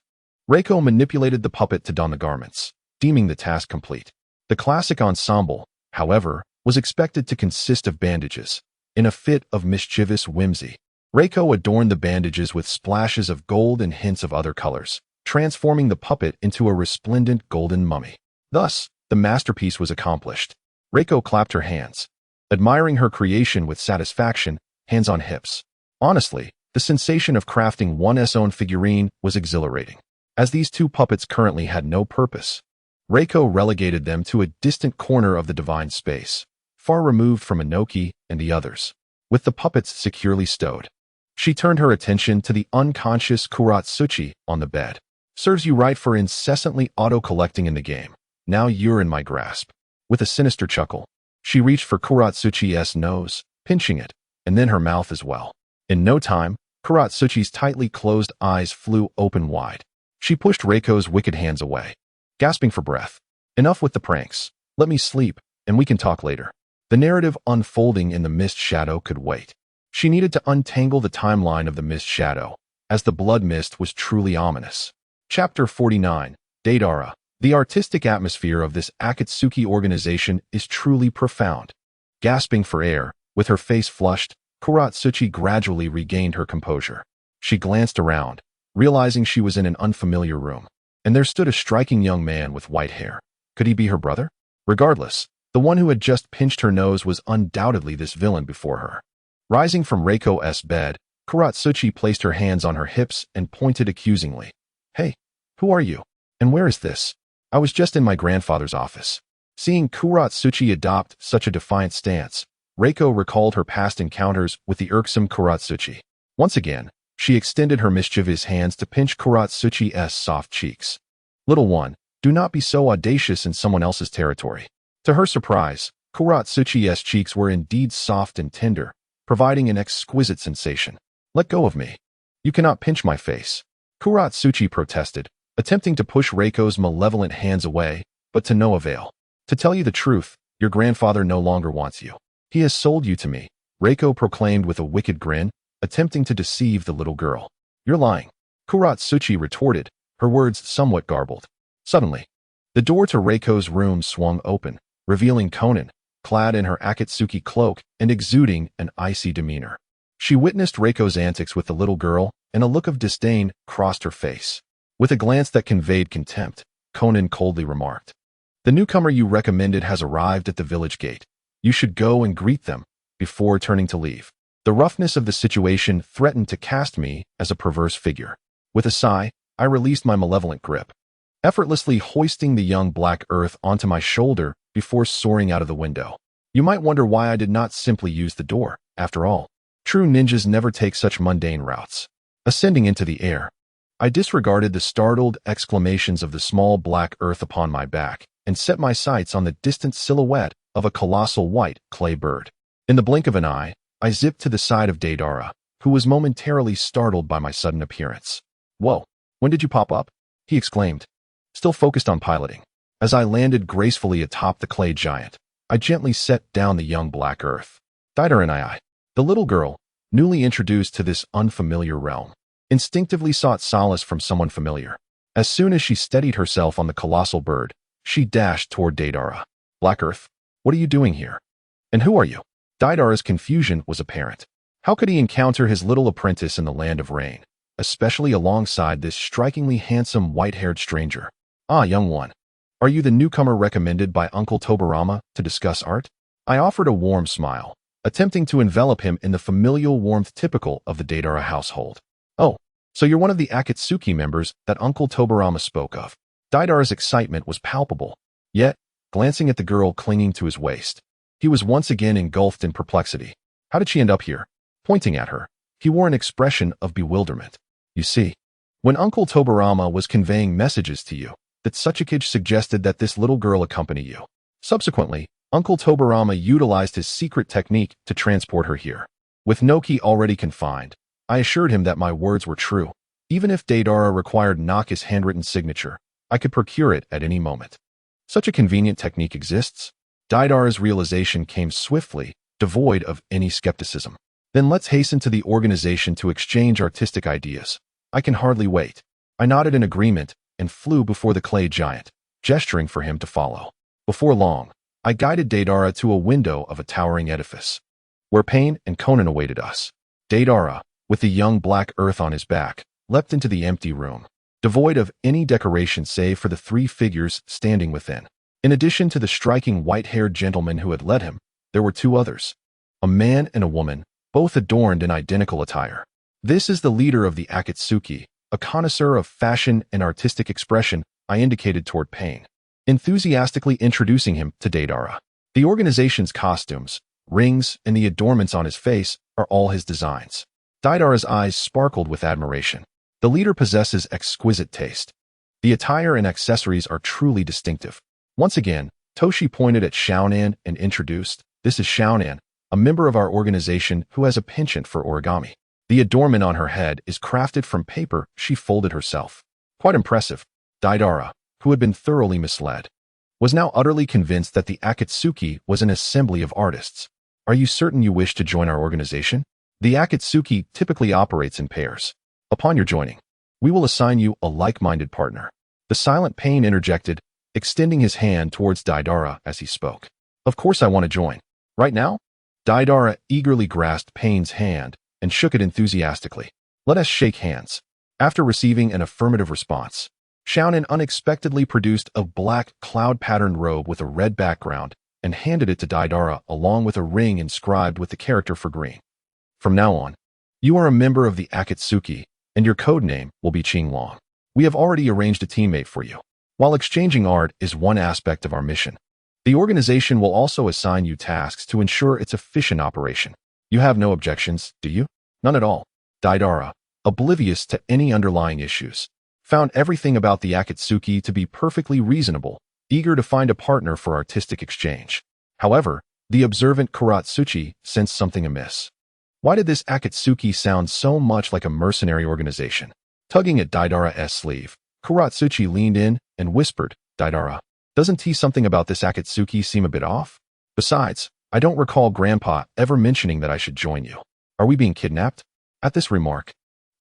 Reiko manipulated the puppet to don the garments, deeming the task complete. The classic ensemble, however, was expected to consist of bandages. In a fit of mischievous whimsy, Reiko adorned the bandages with splashes of gold and hints of other colors, transforming the puppet into a resplendent golden mummy. Thus, the masterpiece was accomplished. Reiko clapped her hands, admiring her creation with satisfaction, hands on hips. Honestly, the sensation of crafting one's own figurine was exhilarating. As these two puppets currently had no purpose, Reiko relegated them to a distant corner of the divine space, far removed from Inoki and the others. With the puppets securely stowed, she turned her attention to the unconscious Kuratsuchi on the bed. Serves you right for incessantly auto-collecting in the game. Now you're in my grasp. With a sinister chuckle, she reached for Kuratsuchi's nose, pinching it, and then her mouth as well. In no time, Kuratsuchi's tightly closed eyes flew open wide. She pushed Reiko's wicked hands away, gasping for breath. Enough with the pranks. Let me sleep, and we can talk later. The narrative unfolding in the mist shadow could wait. She needed to untangle the timeline of the mist shadow, as the blood mist was truly ominous. Chapter 49, Deidara. The artistic atmosphere of this Akatsuki organization is truly profound. Gasping for air, with her face flushed, Kuratsuchi gradually regained her composure. She glanced around, realizing she was in an unfamiliar room, and there stood a striking young man with white hair. Could he be her brother? Regardless, the one who had just pinched her nose was undoubtedly this villain before her. Rising from Reiko's bed, Kuratsuchi placed her hands on her hips and pointed accusingly. Hey, who are you? And where is this? I was just in my grandfather's office. Seeing Kuratsuchi adopt such a defiant stance, Reiko recalled her past encounters with the irksome Kuratsuchi. Once again, she extended her mischievous hands to pinch Kuratsuchi's soft cheeks. Little one, do not be so audacious in someone else's territory. To her surprise, Kuratsuchi's cheeks were indeed soft and tender, providing an exquisite sensation. Let go of me. You cannot pinch my face. Kuratsuchi protested, attempting to push Reiko's malevolent hands away, but to no avail. To tell you the truth, your grandfather no longer wants you. He has sold you to me, Reiko proclaimed with a wicked grin, attempting to deceive the little girl. You're lying, Kuratsuchi retorted, her words somewhat garbled. Suddenly, the door to Reiko's room swung open, revealing Conan, clad in her Akatsuki cloak and exuding an icy demeanor. She witnessed Reiko's antics with the little girl, and a look of disdain crossed her face. With a glance that conveyed contempt, Conan coldly remarked, "The newcomer you recommended has arrived at the village gate. You should go and greet them before turning to leave." The roughness of the situation threatened to cast me as a perverse figure. With a sigh, I released my malevolent grip, effortlessly hoisting the young black earth onto my shoulder before soaring out of the window. You might wonder why I did not simply use the door. After all, true ninjas never take such mundane routes. Ascending into the air, I disregarded the startled exclamations of the small black earth upon my back and set my sights on the distant silhouette of a colossal white clay bird. In the blink of an eye, I zipped to the side of Deidara, who was momentarily startled by my sudden appearance. "Whoa, when did you pop up?" he exclaimed, still focused on piloting. As I landed gracefully atop the clay giant, I gently set down the young black earth. Deidara and I, the little girl, newly introduced to this unfamiliar realm, instinctively sought solace from someone familiar. As soon as she steadied herself on the colossal bird, she dashed toward Deidara. "Black Earth, what are you doing here? And who are you?" Deidara's confusion was apparent. How could he encounter his little apprentice in the land of rain, especially alongside this strikingly handsome white-haired stranger? "Ah, young one, are you the newcomer recommended by Uncle Tobirama to discuss art?" I offered a warm smile, attempting to envelop him in the familial warmth typical of the Deidara household. "Oh, so you're one of the Akatsuki members that Uncle Tobirama spoke of." Deidara's excitement was palpable, yet, glancing at the girl clinging to his waist, he was once again engulfed in perplexity. "How did she end up here?" Pointing at her, he wore an expression of bewilderment. "You see, when Uncle Tobirama was conveying messages to you, that Tsuchikage suggested that this little girl accompany you. Subsequently, Uncle Tobirama utilized his secret technique to transport her here. With Noki already confined, I assured him that my words were true. Even if Deidara required Naka's handwritten signature, I could procure it at any moment. Such a convenient technique exists." Deidara's realization came swiftly, devoid of any skepticism. "Then let's hasten to the organization to exchange artistic ideas. I can hardly wait." I nodded in agreement and flew before the clay giant, gesturing for him to follow. Before long, I guided Deidara to a window of a towering edifice, where Pain and Conan awaited us. Deidara, with the young black earth on his back, leapt into the empty room, devoid of any decoration save for the three figures standing within. In addition to the striking white-haired gentleman who had led him, there were two others, a man and a woman, both adorned in identical attire. "This is the leader of the Akatsuki, a connoisseur of fashion and artistic expression," I indicated toward Pain, enthusiastically introducing him to Deidara. "The organization's costumes, rings, and the adornments on his face are all his designs." Deidara's eyes sparkled with admiration. The leader possesses exquisite taste. The attire and accessories are truly distinctive. Once again, Toshi pointed at Xiaonan and introduced, "This is Xiaonan, a member of our organization who has a penchant for origami. The adornment on her head is crafted from paper she folded herself." Quite impressive. Deidara, who had been thoroughly misled, was now utterly convinced that the Akatsuki was an assembly of artists. "Are you certain you wish to join our organization? The Akatsuki typically operates in pairs. Upon your joining, we will assign you a like-minded partner." The silent Pain interjected, extending his hand towards Deidara as he spoke. "Of course I want to join. Right now?" Deidara eagerly grasped Pain's hand and shook it enthusiastically. "Let us shake hands." After receiving an affirmative response, Xiaonan unexpectedly produced a black cloud-patterned robe with a red background and handed it to Deidara along with a ring inscribed with the character for green. "From now on, you are a member of the Akatsuki, and your code name will be Qinglong. We have already arranged a teammate for you. While exchanging art is one aspect of our mission, the organization will also assign you tasks to ensure its efficient operation. You have no objections, do you?" "None at all." Deidara, oblivious to any underlying issues, found everything about the Akatsuki to be perfectly reasonable, eager to find a partner for artistic exchange. However, the observant Kuratsuchi sensed something amiss. Why did this Akatsuki sound so much like a mercenary organization? Tugging at Deidara's sleeve, Kuratsuchi leaned in and whispered, "Deidara, doesn't something about this Akatsuki seem a bit off? Besides, I don't recall Grandpa ever mentioning that I should join you. Are we being kidnapped?" At this remark,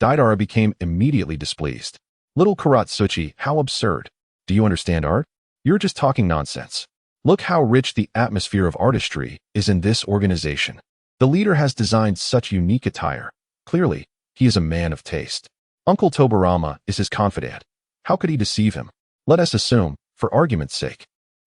Deidara became immediately displeased. "Little Kuratsuchi, how absurd. Do you understand art? You're just talking nonsense. Look how rich the atmosphere of artistry is in this organization. The leader has designed such unique attire. Clearly, he is a man of taste. Uncle Tobirama is his confidant. How could he deceive him? Let us assume, for argument's sake,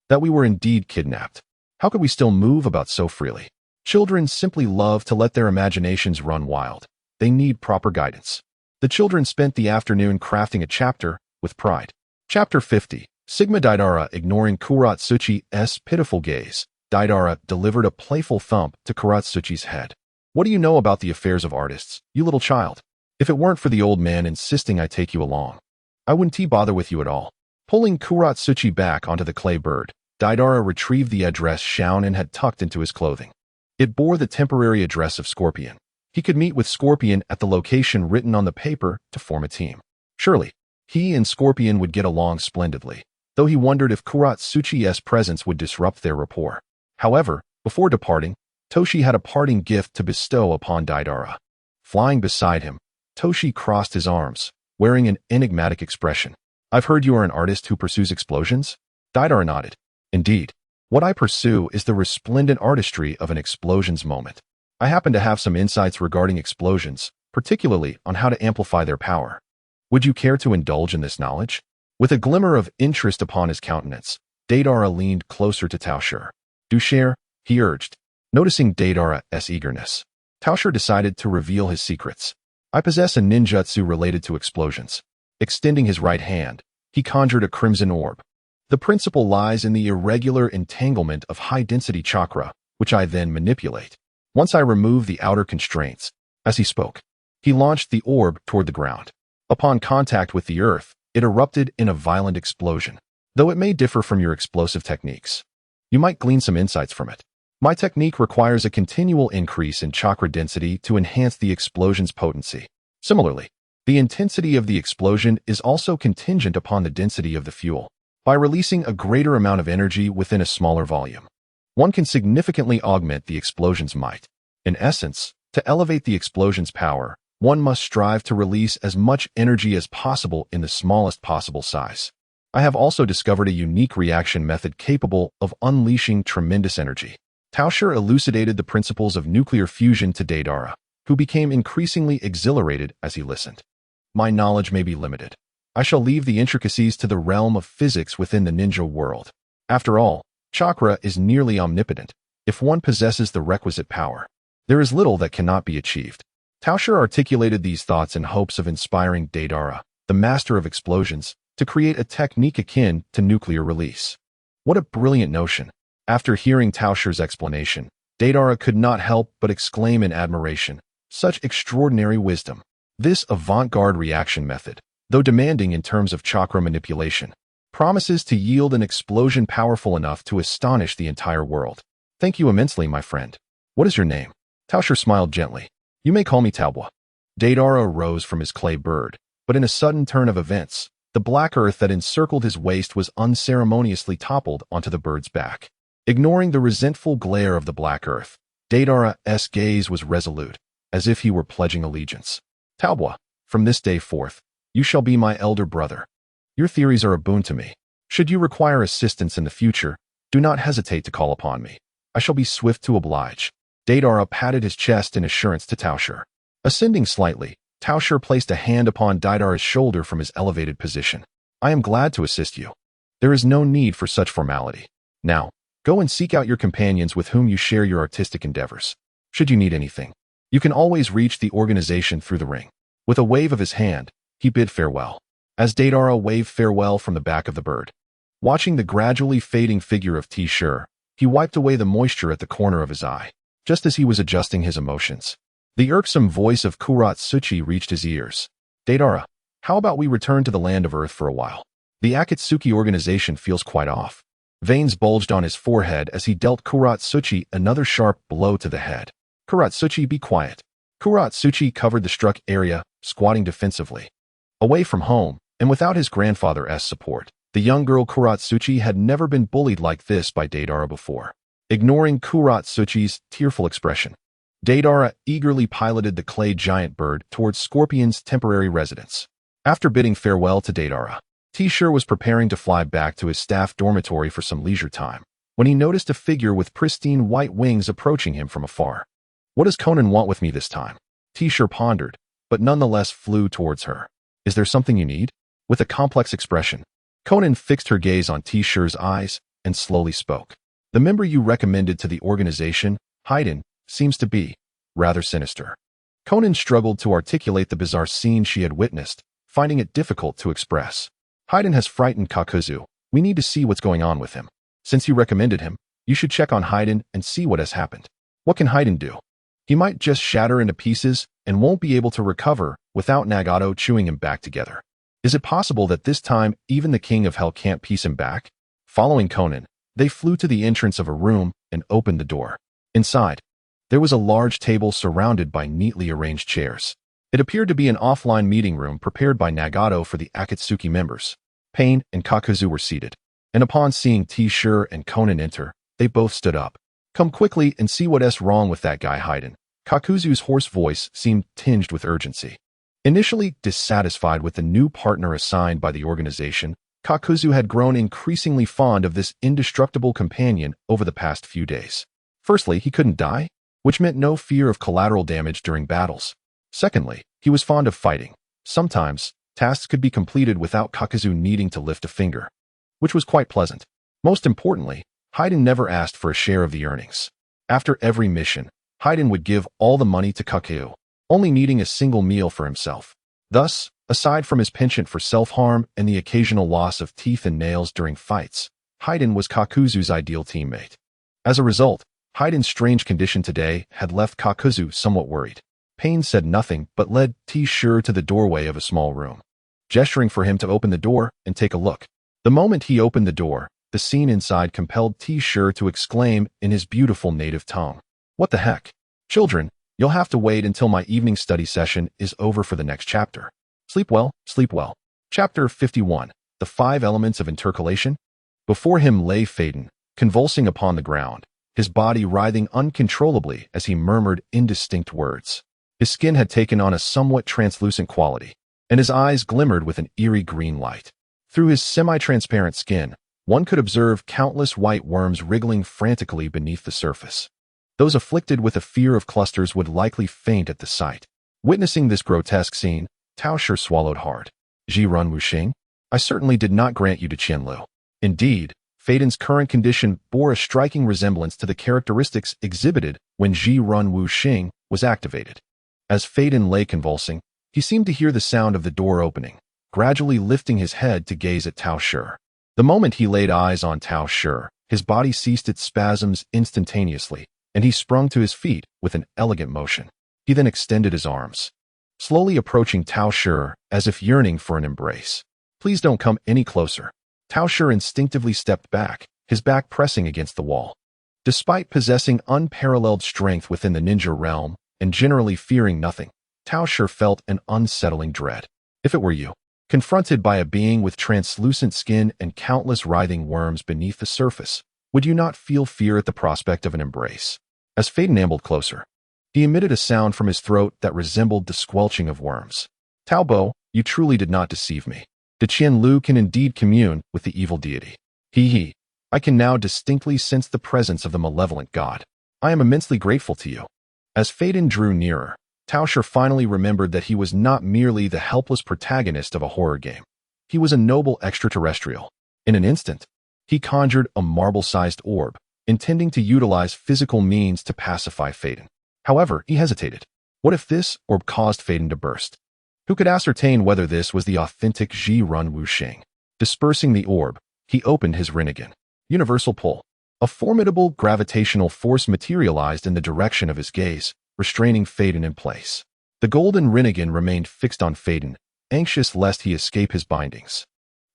that we were indeed kidnapped. How could we still move about so freely? Children simply love to let their imaginations run wild. They need proper guidance. The children spent the afternoon crafting a chapter with pride. Chapter 50. Sigma Deidara ignoring Kuratsuchi's pitiful gaze. Deidara delivered a playful thump to Kuratsuchi's head. What do you know about the affairs of artists, you little child? If it weren't for the old man insisting I take you along, I wouldn't bother with you at all. Pulling Kuratsuchi back onto the clay bird, Deidara retrieved the address Xiaonan had tucked into his clothing. It bore the temporary address of Scorpion. He could meet with Scorpion at the location written on the paper to form a team. Surely, he and Scorpion would get along splendidly, though he wondered if Kuratsuchi's presence would disrupt their rapport. However, before departing, Toshi had a parting gift to bestow upon Deidara. Flying beside him, Toshi crossed his arms, wearing an enigmatic expression. I've heard you are an artist who pursues explosions? Deidara nodded. Indeed. What I pursue is the resplendent artistry of an explosions moment. I happen to have some insights regarding explosions, particularly on how to amplify their power. Would you care to indulge in this knowledge? With a glimmer of interest upon his countenance, Deidara leaned closer to Tao Shi. Do share, he urged. Noticing Deidara's eagerness, Tao Shi decided to reveal his secrets. I possess a ninjutsu related to explosions. Extending his right hand, he conjured a crimson orb. The principle lies in the irregular entanglement of high-density chakra, which I then manipulate. Once I remove the outer constraints, as he spoke, he launched the orb toward the ground. Upon contact with the earth, it erupted in a violent explosion. Though it may differ from your explosive techniques, you might glean some insights from it. My technique requires a continual increase in chakra density to enhance the explosion's potency. Similarly, the intensity of the explosion is also contingent upon the density of the fuel. By releasing a greater amount of energy within a smaller volume, one can significantly augment the explosion's might. In essence, to elevate the explosion's power, one must strive to release as much energy as possible in the smallest possible size. I have also discovered a unique reaction method capable of unleashing tremendous energy. Tao Shi elucidated the principles of nuclear fusion to Deidara, who became increasingly exhilarated as he listened. My knowledge may be limited. I shall leave the intricacies to the realm of physics within the ninja world. After all, chakra is nearly omnipotent. If one possesses the requisite power, there is little that cannot be achieved. Tao Shi articulated these thoughts in hopes of inspiring Deidara, the master of explosions, to create a technique akin to nuclear release. What a brilliant notion! After hearing Tao Shi's explanation, Deidara could not help but exclaim in admiration. Such extraordinary wisdom! This avant-garde reaction method, though demanding in terms of chakra manipulation, promises to yield an explosion powerful enough to astonish the entire world. Thank you immensely, my friend. What is your name? Tao Shi smiled gently. You may call me Taobua. Deidara rose from his clay bird, but in a sudden turn of events, the black earth that encircled his waist was unceremoniously toppled onto the bird's back. Ignoring the resentful glare of the black earth, Deidara's gaze was resolute, as if he were pledging allegiance. Taobua, from this day forth, you shall be my elder brother. Your theories are a boon to me. Should you require assistance in the future, do not hesitate to call upon me. I shall be swift to oblige. Deidara patted his chest in assurance to Tao Shi. Ascending slightly, Tao Shi placed a hand upon Deidara's shoulder from his elevated position. I am glad to assist you. There is no need for such formality. Now, go and seek out your companions with whom you share your artistic endeavors. Should you need anything, you can always reach the organization through the ring. With a wave of his hand, he bid farewell. As Deidara waved farewell from the back of the bird, watching the gradually fading figure of Tao Shi, he wiped away the moisture at the corner of his eye. Just as he was adjusting his emotions, the irksome voice of Kuratsuchi reached his ears. Deidara, how about we return to the land of Earth for a while? The Akatsuki organization feels quite off. Veins bulged on his forehead as he dealt Kuratsuchi another sharp blow to the head. Kuratsuchi, be quiet. Kuratsuchi covered the struck area, squatting defensively. Away from home, and without his grandfather's support, the young girl Kuratsuchi had never been bullied like this by Deidara before. Ignoring Kuratsuchi's tearful expression, Deidara eagerly piloted the clay giant bird towards Scorpion's temporary residence. After bidding farewell to Deidara, Tao Shi was preparing to fly back to his staff dormitory for some leisure time. when he noticed a figure with pristine white wings approaching him from afar. What does Conan want with me this time? T-Shirt pondered, but nonetheless flew towards her. Is there something you need? With a complex expression, Conan fixed her gaze on T-Shirt's eyes and slowly spoke. The member you recommended to the organization, Haydn, seems to be rather sinister. Conan struggled to articulate the bizarre scene she had witnessed, finding it difficult to express. Haydn has frightened Kakuzu. We need to see what's going on with him. Since you recommended him, you should check on Haydn and see what has happened. What can Haydn do? He might just shatter into pieces and won't be able to recover without Nagato chewing him back together. Is it possible that this time even the King of Hell can't piece him back? Following Conan, they flew to the entrance of a room and opened the door. Inside, there was a large table surrounded by neatly arranged chairs. It appeared to be an offline meeting room prepared by Nagato for the Akatsuki members. Pain and Kakuzu were seated, and upon seeing T-Shirt and Conan enter, they both stood up. Come quickly and see what's wrong with that guy Haydn. Kakuzu's hoarse voice seemed tinged with urgency. Initially dissatisfied with the new partner assigned by the organization, Kakuzu had grown increasingly fond of this indestructible companion over the past few days. Firstly, he couldn't die, which meant no fear of collateral damage during battles. Secondly, he was fond of fighting. Sometimes, tasks could be completed without Kakuzu needing to lift a finger, which was quite pleasant. Most importantly, Haydn never asked for a share of the earnings. After every mission, Haydn would give all the money to Kakuzu, only needing a single meal for himself. Thus, aside from his penchant for self-harm and the occasional loss of teeth and nails during fights, Haydn was Kakuzu's ideal teammate. As a result, Haydn's strange condition today had left Kakuzu somewhat worried. Pain said nothing but led T-Shirt to the doorway of a small room, gesturing for him to open the door and take a look. The moment he opened the door, the scene inside compelled T-Shirt to exclaim in his beautiful native tongue. What the heck? Children, you'll have to wait until my evening study session is over for the next chapter. Sleep well, sleep well. Chapter 51, The 5 Elements of Intercalation. Before him lay Phaeton, convulsing upon the ground, his body writhing uncontrollably as he murmured indistinct words. His skin had taken on a somewhat translucent quality, and his eyes glimmered with an eerie green light. Through his semi-transparent skin, one could observe countless white worms wriggling frantically beneath the surface. Those afflicted with a fear of clusters would likely faint at the sight. Witnessing this grotesque scene, Tao Shi swallowed hard. Ji Run Wuxing, I certainly did not grant you to Qianlu. Indeed, Phaeton's current condition bore a striking resemblance to the characteristics exhibited when Ji Run Wuxing was activated. As Phaeton lay convulsing, he seemed to hear the sound of the door opening, gradually lifting his head to gaze at Tao Shi. The moment he laid eyes on Tao Shi, his body ceased its spasms instantaneously, and he sprung to his feet with an elegant motion. He then extended his arms, slowly approaching Tao Shi as if yearning for an embrace. Please don't come any closer. Tao Shi instinctively stepped back, his back pressing against the wall. Despite possessing unparalleled strength within the ninja realm and generally fearing nothing, Tao Shi felt an unsettling dread. If it were you, confronted by a being with translucent skin and countless writhing worms beneath the surface, would you not feel fear at the prospect of an embrace? As Phaeton ambled closer, he emitted a sound from his throat that resembled the squelching of worms. Tao Bo, you truly did not deceive me. The Qianlu can indeed commune with the evil deity. Hehe, I can now distinctly sense the presence of the malevolent god. I am immensely grateful to you. As Phaeton drew nearer, Tao Shi finally remembered that he was not merely the helpless protagonist of a horror game. He was a noble extraterrestrial. In an instant, he conjured a marble-sized orb, intending to utilize physical means to pacify Phaeton. However, he hesitated. What if this orb caused Phaeton to burst? Who could ascertain whether this was the authentic Ji Run Wuxing? Dispersing the orb, he opened his Rinnegan. Universal pull. A formidable gravitational force materialized in the direction of his gaze, restraining Phaeton in place. The golden Rinnegan remained fixed on Phaeton, anxious lest he escape his bindings.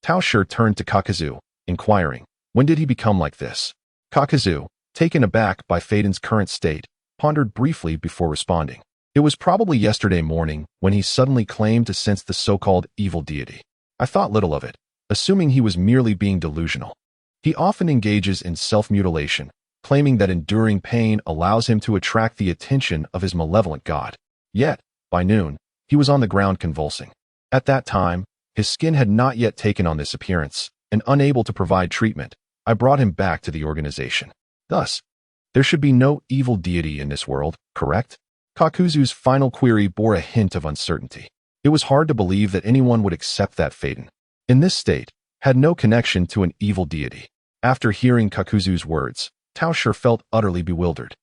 Tao Shi turned to Kakuzu, inquiring, when did he become like this? Kakuzu, taken aback by Phaeton's current state, pondered briefly before responding. It was probably yesterday morning when he suddenly claimed to sense the so-called evil deity. I thought little of it, assuming he was merely being delusional. He often engages in self-mutilation, claiming that enduring pain allows him to attract the attention of his malevolent god. Yet, by noon, he was on the ground convulsing. At that time, his skin had not yet taken on this appearance, and unable to provide treatment, I brought him back to the organization. Thus, there should be no evil deity in this world, correct? Kakuzu's final query bore a hint of uncertainty. It was hard to believe that anyone would accept that Faden, in this state, had no connection to an evil deity. After hearing Kakuzu's words, Tao Shi felt utterly bewildered.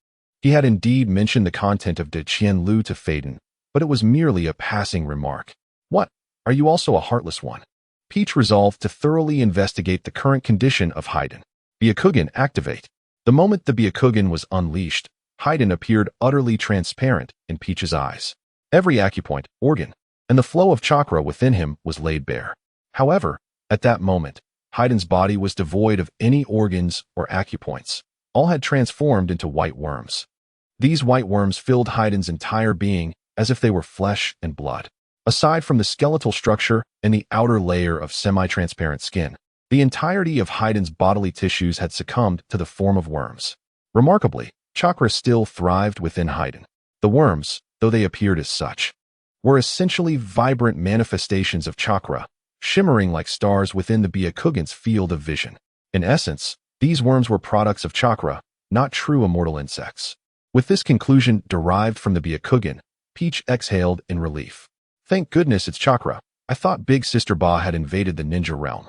He had indeed mentioned the content of De Qianlu to Faden, but it was merely a passing remark. What? Are you also a heartless one? Peach resolved to thoroughly investigate the current condition of Haiden. Byakugan activate. The moment the Byakugan was unleashed, Haiden appeared utterly transparent in Peach's eyes. Every acupoint, organ, and the flow of chakra within him was laid bare. However, at that moment, Haiden's body was devoid of any organs or acupoints. All had transformed into white worms. These white worms filled Haiden's entire being as if they were flesh and blood. Aside from the skeletal structure and the outer layer of semi-transparent skin, the entirety of Haiden's bodily tissues had succumbed to the form of worms. Remarkably, chakra still thrived within Haiden. The worms, though they appeared as such, were essentially vibrant manifestations of chakra, shimmering like stars within the Byakugan's field of vision. In essence, these worms were products of chakra, not true immortal insects. With this conclusion derived from the Byakugan, Peach exhaled in relief. Thank goodness it's chakra. I thought Big Sister Ba had invaded the ninja realm.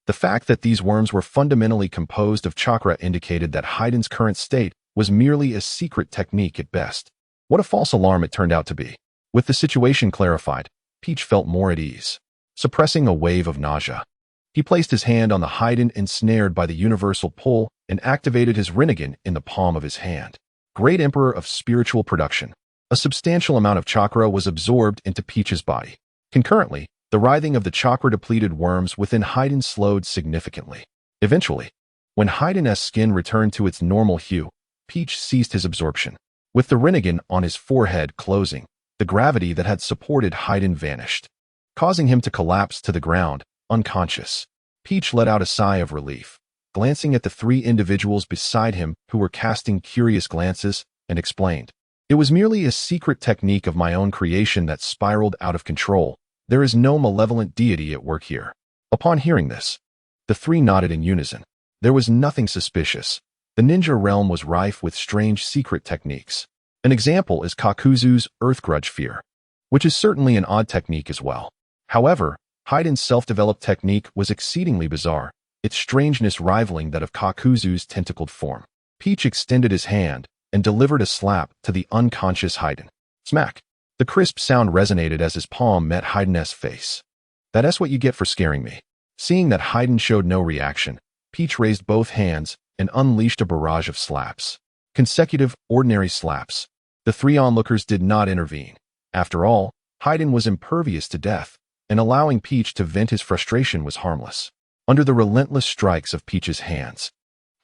The fact that these worms were fundamentally composed of chakra indicated that Haiden's current state was merely a secret technique at best. What a false alarm it turned out to be. With the situation clarified, Peach felt more at ease. Suppressing a wave of nausea, he placed his hand on the Haiden ensnared by the universal pull and activated his Rinnegan in the palm of his hand. Great Emperor of Spiritual Production. A substantial amount of chakra was absorbed into Peach's body. Concurrently, the writhing of the chakra-depleted worms within Haiden slowed significantly. Eventually, when Haiden's skin returned to its normal hue, Peach ceased his absorption. With the Rinnegan on his forehead closing, the gravity that had supported Haiden vanished, causing him to collapse to the ground, unconscious. Peach let out a sigh of relief, glancing at the three individuals beside him who were casting curious glances, and explained, "It was merely a secret technique of my own creation that spiraled out of control. There is no malevolent deity at work here." Upon hearing this, the three nodded in unison. There was nothing suspicious. The ninja realm was rife with strange secret techniques. An example is Kakuzu's Earth Grudge Fear, which is certainly an odd technique as well. However, Haiden's self-developed technique was exceedingly bizarre, its strangeness rivaling that of Kakuzu's tentacled form. Peach extended his hand and delivered a slap to the unconscious Haiden. Smack! The crisp sound resonated as his palm met Haiden's face. "That's what you get for scaring me." Seeing that Haiden showed no reaction, Peach raised both hands and unleashed a barrage of slaps. Consecutive, ordinary slaps. The three onlookers did not intervene. After all, Haiden was impervious to death, and allowing Peach to vent his frustration was harmless. Under the relentless strikes of Peach's hands,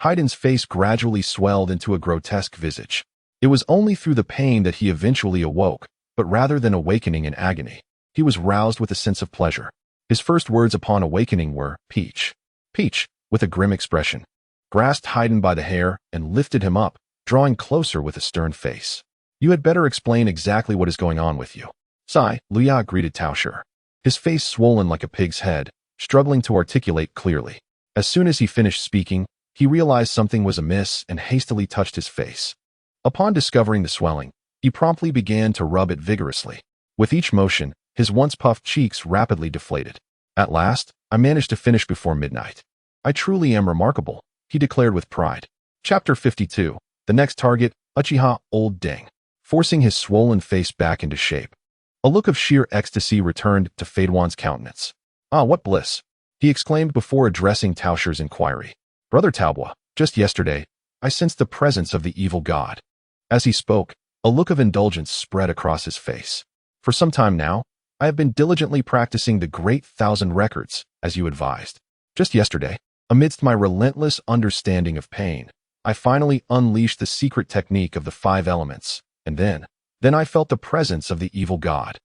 Haiden's face gradually swelled into a grotesque visage. It was only through the pain that he eventually awoke, but rather than awakening in agony, he was roused with a sense of pleasure. His first words upon awakening were, "Peach." Peach, with a grim expression, grasped Haiden by the hair and lifted him up, drawing closer with a stern face. "You had better explain exactly what is going on with you." "Sigh," Luya greeted Tao Shi, his face swollen like a pig's head, struggling to articulate clearly. As soon as he finished speaking, he realized something was amiss and hastily touched his face. Upon discovering the swelling, he promptly began to rub it vigorously. With each motion, his once puffed cheeks rapidly deflated. "At last, I managed to finish before midnight. I truly am remarkable," he declared with pride. Chapter 52. The next target, Uchiha Old Deng. Forcing his swollen face back into shape, a look of sheer ecstasy returned to Fadewan's countenance. "Ah, what bliss!" he exclaimed before addressing Tao Shi's inquiry. "Brother Taobua, just yesterday, I sensed the presence of the evil god." As he spoke, a look of indulgence spread across his face. "For some time now, I have been diligently practicing the Great Thousand Records, as you advised. Just yesterday, amidst my relentless understanding of pain, I finally unleashed the secret technique of the 5 elements, and then I felt the presence of the evil god.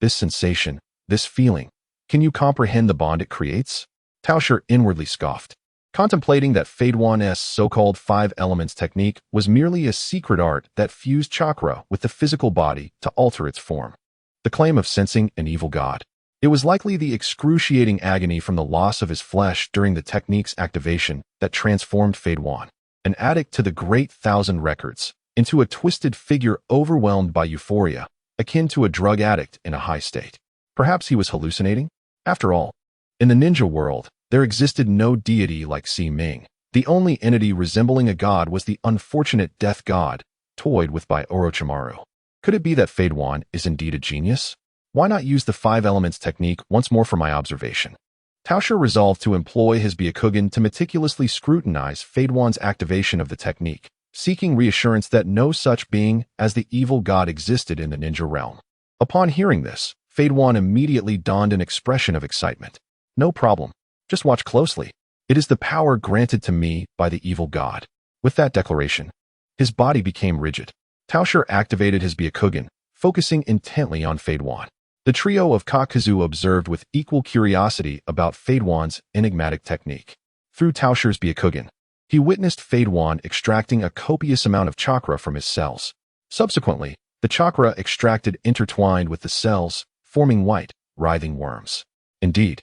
This sensation, this feeling, can you comprehend the bond it creates?" Tao Shi inwardly scoffed, contemplating that Fadewan's so-called 5 elements technique was merely a secret art that fused chakra with the physical body to alter its form. The claim of sensing an evil god. It was likely the excruciating agony from the loss of his flesh during the technique's activation that transformed Fade Wan, an addict to the Great Thousand Records, into a twisted figure overwhelmed by euphoria, akin to a drug addict in a high state. Perhaps he was hallucinating? After all, in the ninja world, there existed no deity like Si Ming. The only entity resembling a god was the unfortunate death god, toyed with by Orochimaru. Could it be that Fade Wan is indeed a genius? Why not use the 5 elements technique once more for my observation? Tao Shi resolved to employ his Byakugan to meticulously scrutinize Fade Wan's activation of the technique, seeking reassurance that no such being as the evil god existed in the ninja realm. Upon hearing this, Fade Wan immediately donned an expression of excitement. No problem. Just watch closely. It is the power granted to me by the evil god. With that declaration, his body became rigid. Tao Shi activated his Byakugan, focusing intently on Fade Wan. The trio of Kakuzu observed with equal curiosity about Fade Wan's enigmatic technique. Through Tao Shi's Byakugan, he witnessed Fade Wan extracting a copious amount of chakra from his cells. Subsequently, the chakra extracted intertwined with the cells, forming white, writhing worms. Indeed,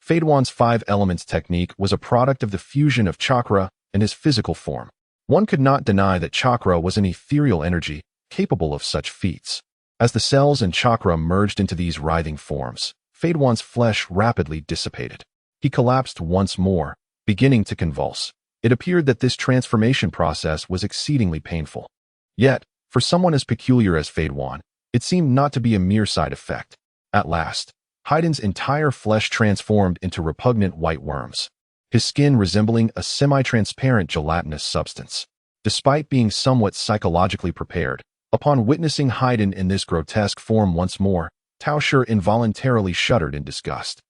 Fade Wan's 5 elements technique was a product of the fusion of chakra and his physical form. One could not deny that chakra was an ethereal energy capable of such feats. As the cells and chakra merged into these writhing forms, Fade Wan's flesh rapidly dissipated. He collapsed once more, beginning to convulse. It appeared that this transformation process was exceedingly painful. Yet, for someone as peculiar as Fade Wan, it seemed not to be a mere side effect. At last, Haiden's entire flesh transformed into repugnant white worms, his skin resembling a semi-transparent gelatinous substance. Despite being somewhat psychologically prepared, upon witnessing Haiden in this grotesque form once more, Tao Shi involuntarily shuddered in disgust.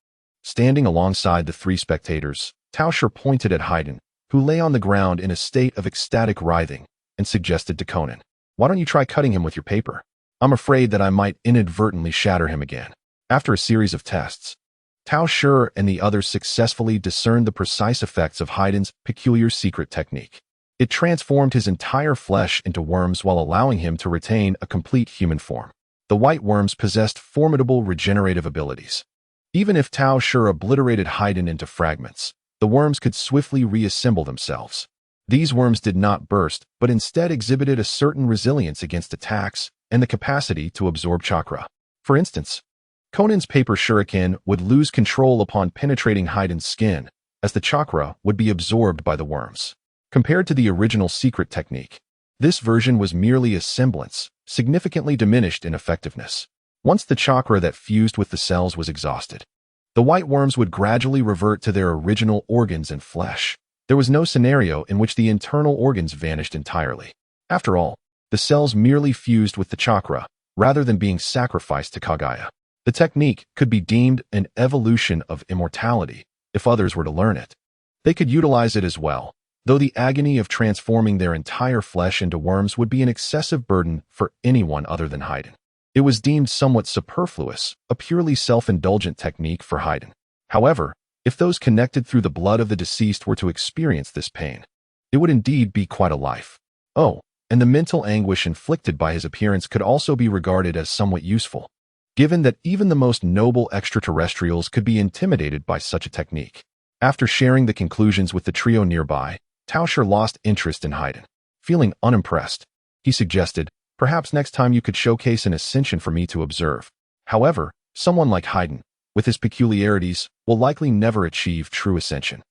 Standing alongside the 3 spectators, Tao Shi pointed at Haiden, who lay on the ground in a state of ecstatic writhing, and suggested to Conan, "Why don't you try cutting him with your paper? I'm afraid that I might inadvertently shatter him again." After a series of tests, Tao Shi and the others successfully discerned the precise effects of Haiden's peculiar secret technique. It transformed his entire flesh into worms while allowing him to retain a complete human form. The white worms possessed formidable regenerative abilities. Even if Tao Shi obliterated Haiden into fragments, the worms could swiftly reassemble themselves. These worms did not burst, but instead exhibited a certain resilience against attacks and the capacity to absorb chakra. For instance, Conan's paper shuriken would lose control upon penetrating Haiden's skin, as the chakra would be absorbed by the worms. Compared to the original secret technique, this version was merely a semblance, significantly diminished in effectiveness. Once the chakra that fused with the cells was exhausted, the white worms would gradually revert to their original organs and flesh. There was no scenario in which the internal organs vanished entirely. After all, the cells merely fused with the chakra, rather than being sacrificed to Kaguya. The technique could be deemed an evolution of immortality if others were to learn it. They could utilize it as well, though the agony of transforming their entire flesh into worms would be an excessive burden for anyone other than Haiden. It was deemed somewhat superfluous, a purely self-indulgent technique for Haiden. However, if those connected through the blood of the deceased were to experience this pain, it would indeed be quite a life. Oh, and the mental anguish inflicted by his appearance could also be regarded as somewhat useful, given that even the most noble extraterrestrials could be intimidated by such a technique. After sharing the conclusions with the trio nearby, Tao Shi lost interest in Haiden. Feeling unimpressed, he suggested, "Perhaps next time you could showcase an ascension for me to observe." However, someone like Haiden, with his peculiarities, will likely never achieve true ascension.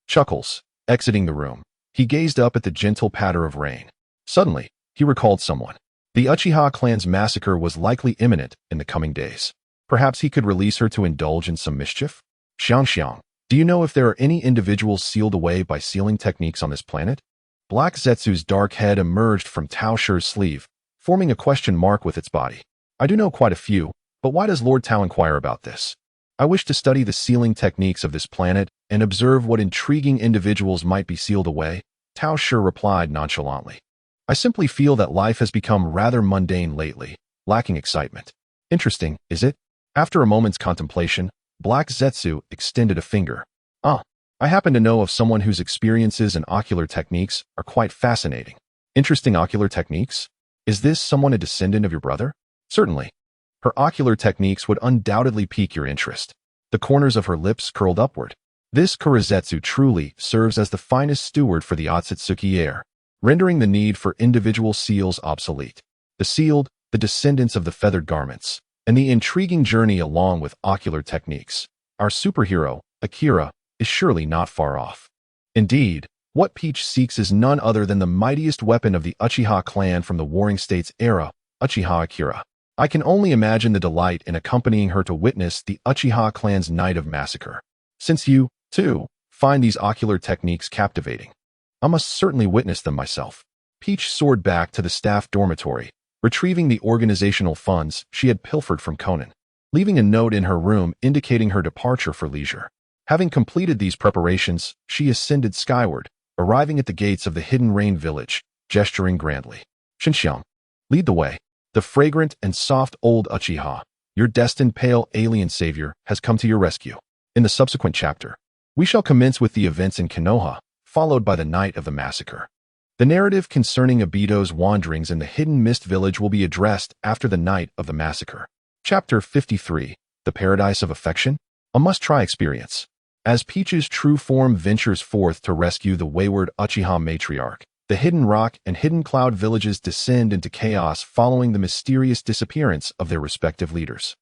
Chuckles, exiting the room, he gazed up at the gentle patter of rain. Suddenly, he recalled someone. The Uchiha clan's massacre was likely imminent in the coming days. Perhaps he could release her to indulge in some mischief? Xiang, do you know if there are any individuals sealed away by sealing techniques on this planet? Black Zetsu's dark head emerged from Tao Shi's sleeve, forming a question mark with its body. "I do know quite a few, but why does Lord Tao inquire about this? I wish to study the sealing techniques of this planet and observe what intriguing individuals might be sealed away," Tao Shi replied nonchalantly. "I simply feel that life has become rather mundane lately, lacking excitement." "Interesting, is it?" After a moment's contemplation, Black Zetsu extended a finger. "Ah, I happen to know of someone whose experiences and ocular techniques are quite fascinating." "Interesting ocular techniques? Is this someone a descendant of your brother?" "Certainly. Her ocular techniques would undoubtedly pique your interest. The corners of her lips curled upward. This Kurizetsu truly serves as the finest steward for the Otsutsuki heir, rendering the need for individual seals obsolete. The sealed, the descendants of the feathered garments, and the intriguing journey along with ocular techniques. Our superhero, Akira, is surely not far off. Indeed, what Peach seeks is none other than the mightiest weapon of the Uchiha clan from the Warring States era, Uchiha Akira. I can only imagine the delight in accompanying her to witness the Uchiha clan's night of massacre. Since you, too, find these ocular techniques captivating, I must certainly witness them myself. Peach soared back to the staff dormitory, retrieving the organizational funds she had pilfered from Conan, leaving a note in her room indicating her departure for leisure. Having completed these preparations, she ascended skyward, arriving at the gates of the Hidden Rain village, gesturing grandly. Shinxiang, lead the way. The fragrant and soft old Uchiha, your destined pale alien savior, has come to your rescue. In the subsequent chapter, we shall commence with the events in Konoha, followed by the night of the massacre. The narrative concerning Obito's wanderings in the Hidden Mist village will be addressed after the night of the massacre. Chapter 53, The Paradise of Affection, a must-try experience. As Peach's true form ventures forth to rescue the wayward Uchiha matriarch, the Hidden Rock and Hidden Cloud villages descend into chaos following the mysterious disappearance of their respective leaders.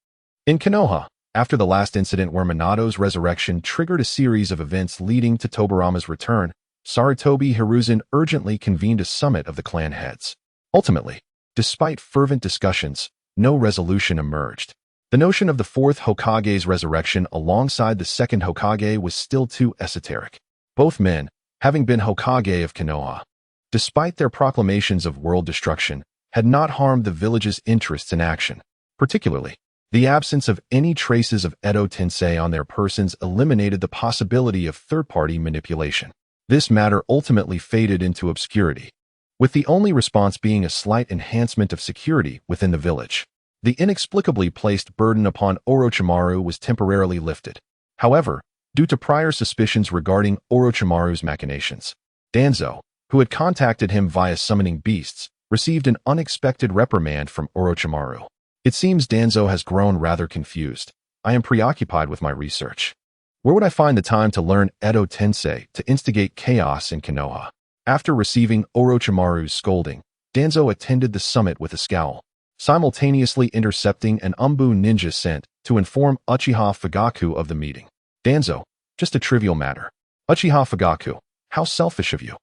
In Konoha, after the last incident where Minato's resurrection triggered a series of events leading to Tobirama's return, Sarutobi Hiruzen urgently convened a summit of the clan heads. Ultimately, despite fervent discussions, no resolution emerged. The notion of the fourth Hokage's resurrection alongside the second Hokage was still too esoteric. Both men, having been Hokage of Konoha, despite their proclamations of world destruction, had not harmed the village's interests in action. Particularly, the absence of any traces of Edo Tensei on their persons eliminated the possibility of third-party manipulation. This matter ultimately faded into obscurity, with the only response being a slight enhancement of security within the village. The inexplicably placed burden upon Orochimaru was temporarily lifted. However, due to prior suspicions regarding Orochimaru's machinations, Danzo, who had contacted him via summoning beasts, received an unexpected reprimand from Orochimaru. It seems Danzo has grown rather confused. I am preoccupied with my research. Where would I find the time to learn Edo Tensei to instigate chaos in Konoha? After receiving Orochimaru's scolding, Danzo attended the summit with a scowl, simultaneously intercepting an Umbu ninja sent to inform Uchiha Fugaku of the meeting. Danzo, just a trivial matter. Uchiha Fugaku, how selfish of you.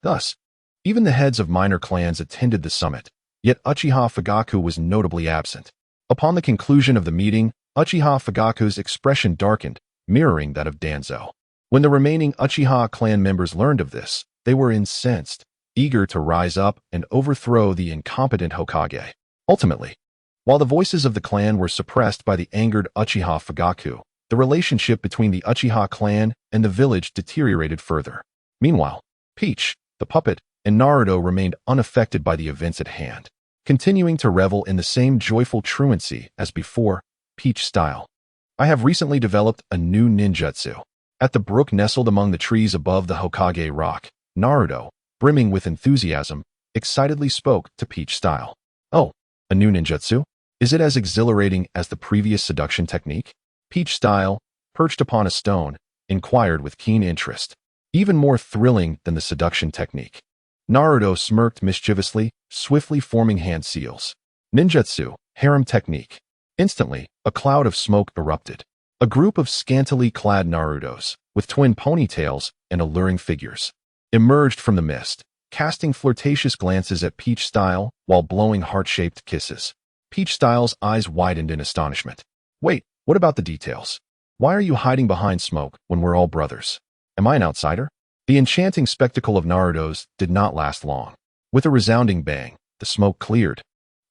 Thus, even the heads of minor clans attended the summit, yet Uchiha Fugaku was notably absent. Upon the conclusion of the meeting, Uchiha Fugaku's expression darkened, mirroring that of Danzo. When the remaining Uchiha clan members learned of this, they were incensed, eager to rise up and overthrow the incompetent Hokage. Ultimately, while the voices of the clan were suppressed by the angered Uchiha Fugaku, the relationship between the Uchiha clan and the village deteriorated further. Meanwhile, Peach, the puppet, and Naruto remained unaffected by the events at hand, continuing to revel in the same joyful truancy as before, Peach style. I have recently developed a new ninjutsu. At the brook nestled among the trees above the Hokage rock, Naruto, brimming with enthusiasm, excitedly spoke to Peach style. Oh, a new ninjutsu? Is it as exhilarating as the previous seduction technique? Peach style, perched upon a stone, inquired with keen interest. Even more thrilling than the seduction technique. Naruto smirked mischievously, swiftly forming hand seals. Ninjutsu, harem technique. Instantly, a cloud of smoke erupted. A group of scantily clad Narutos, with twin ponytails and alluring figures, emerged from the mist, casting flirtatious glances at Peach style while blowing heart-shaped kisses. Peach style's eyes widened in astonishment. Wait, what about the details? Why are you hiding behind smoke when we're all brothers? Am I an outsider? The enchanting spectacle of Naruto's did not last long. With a resounding bang, the smoke cleared,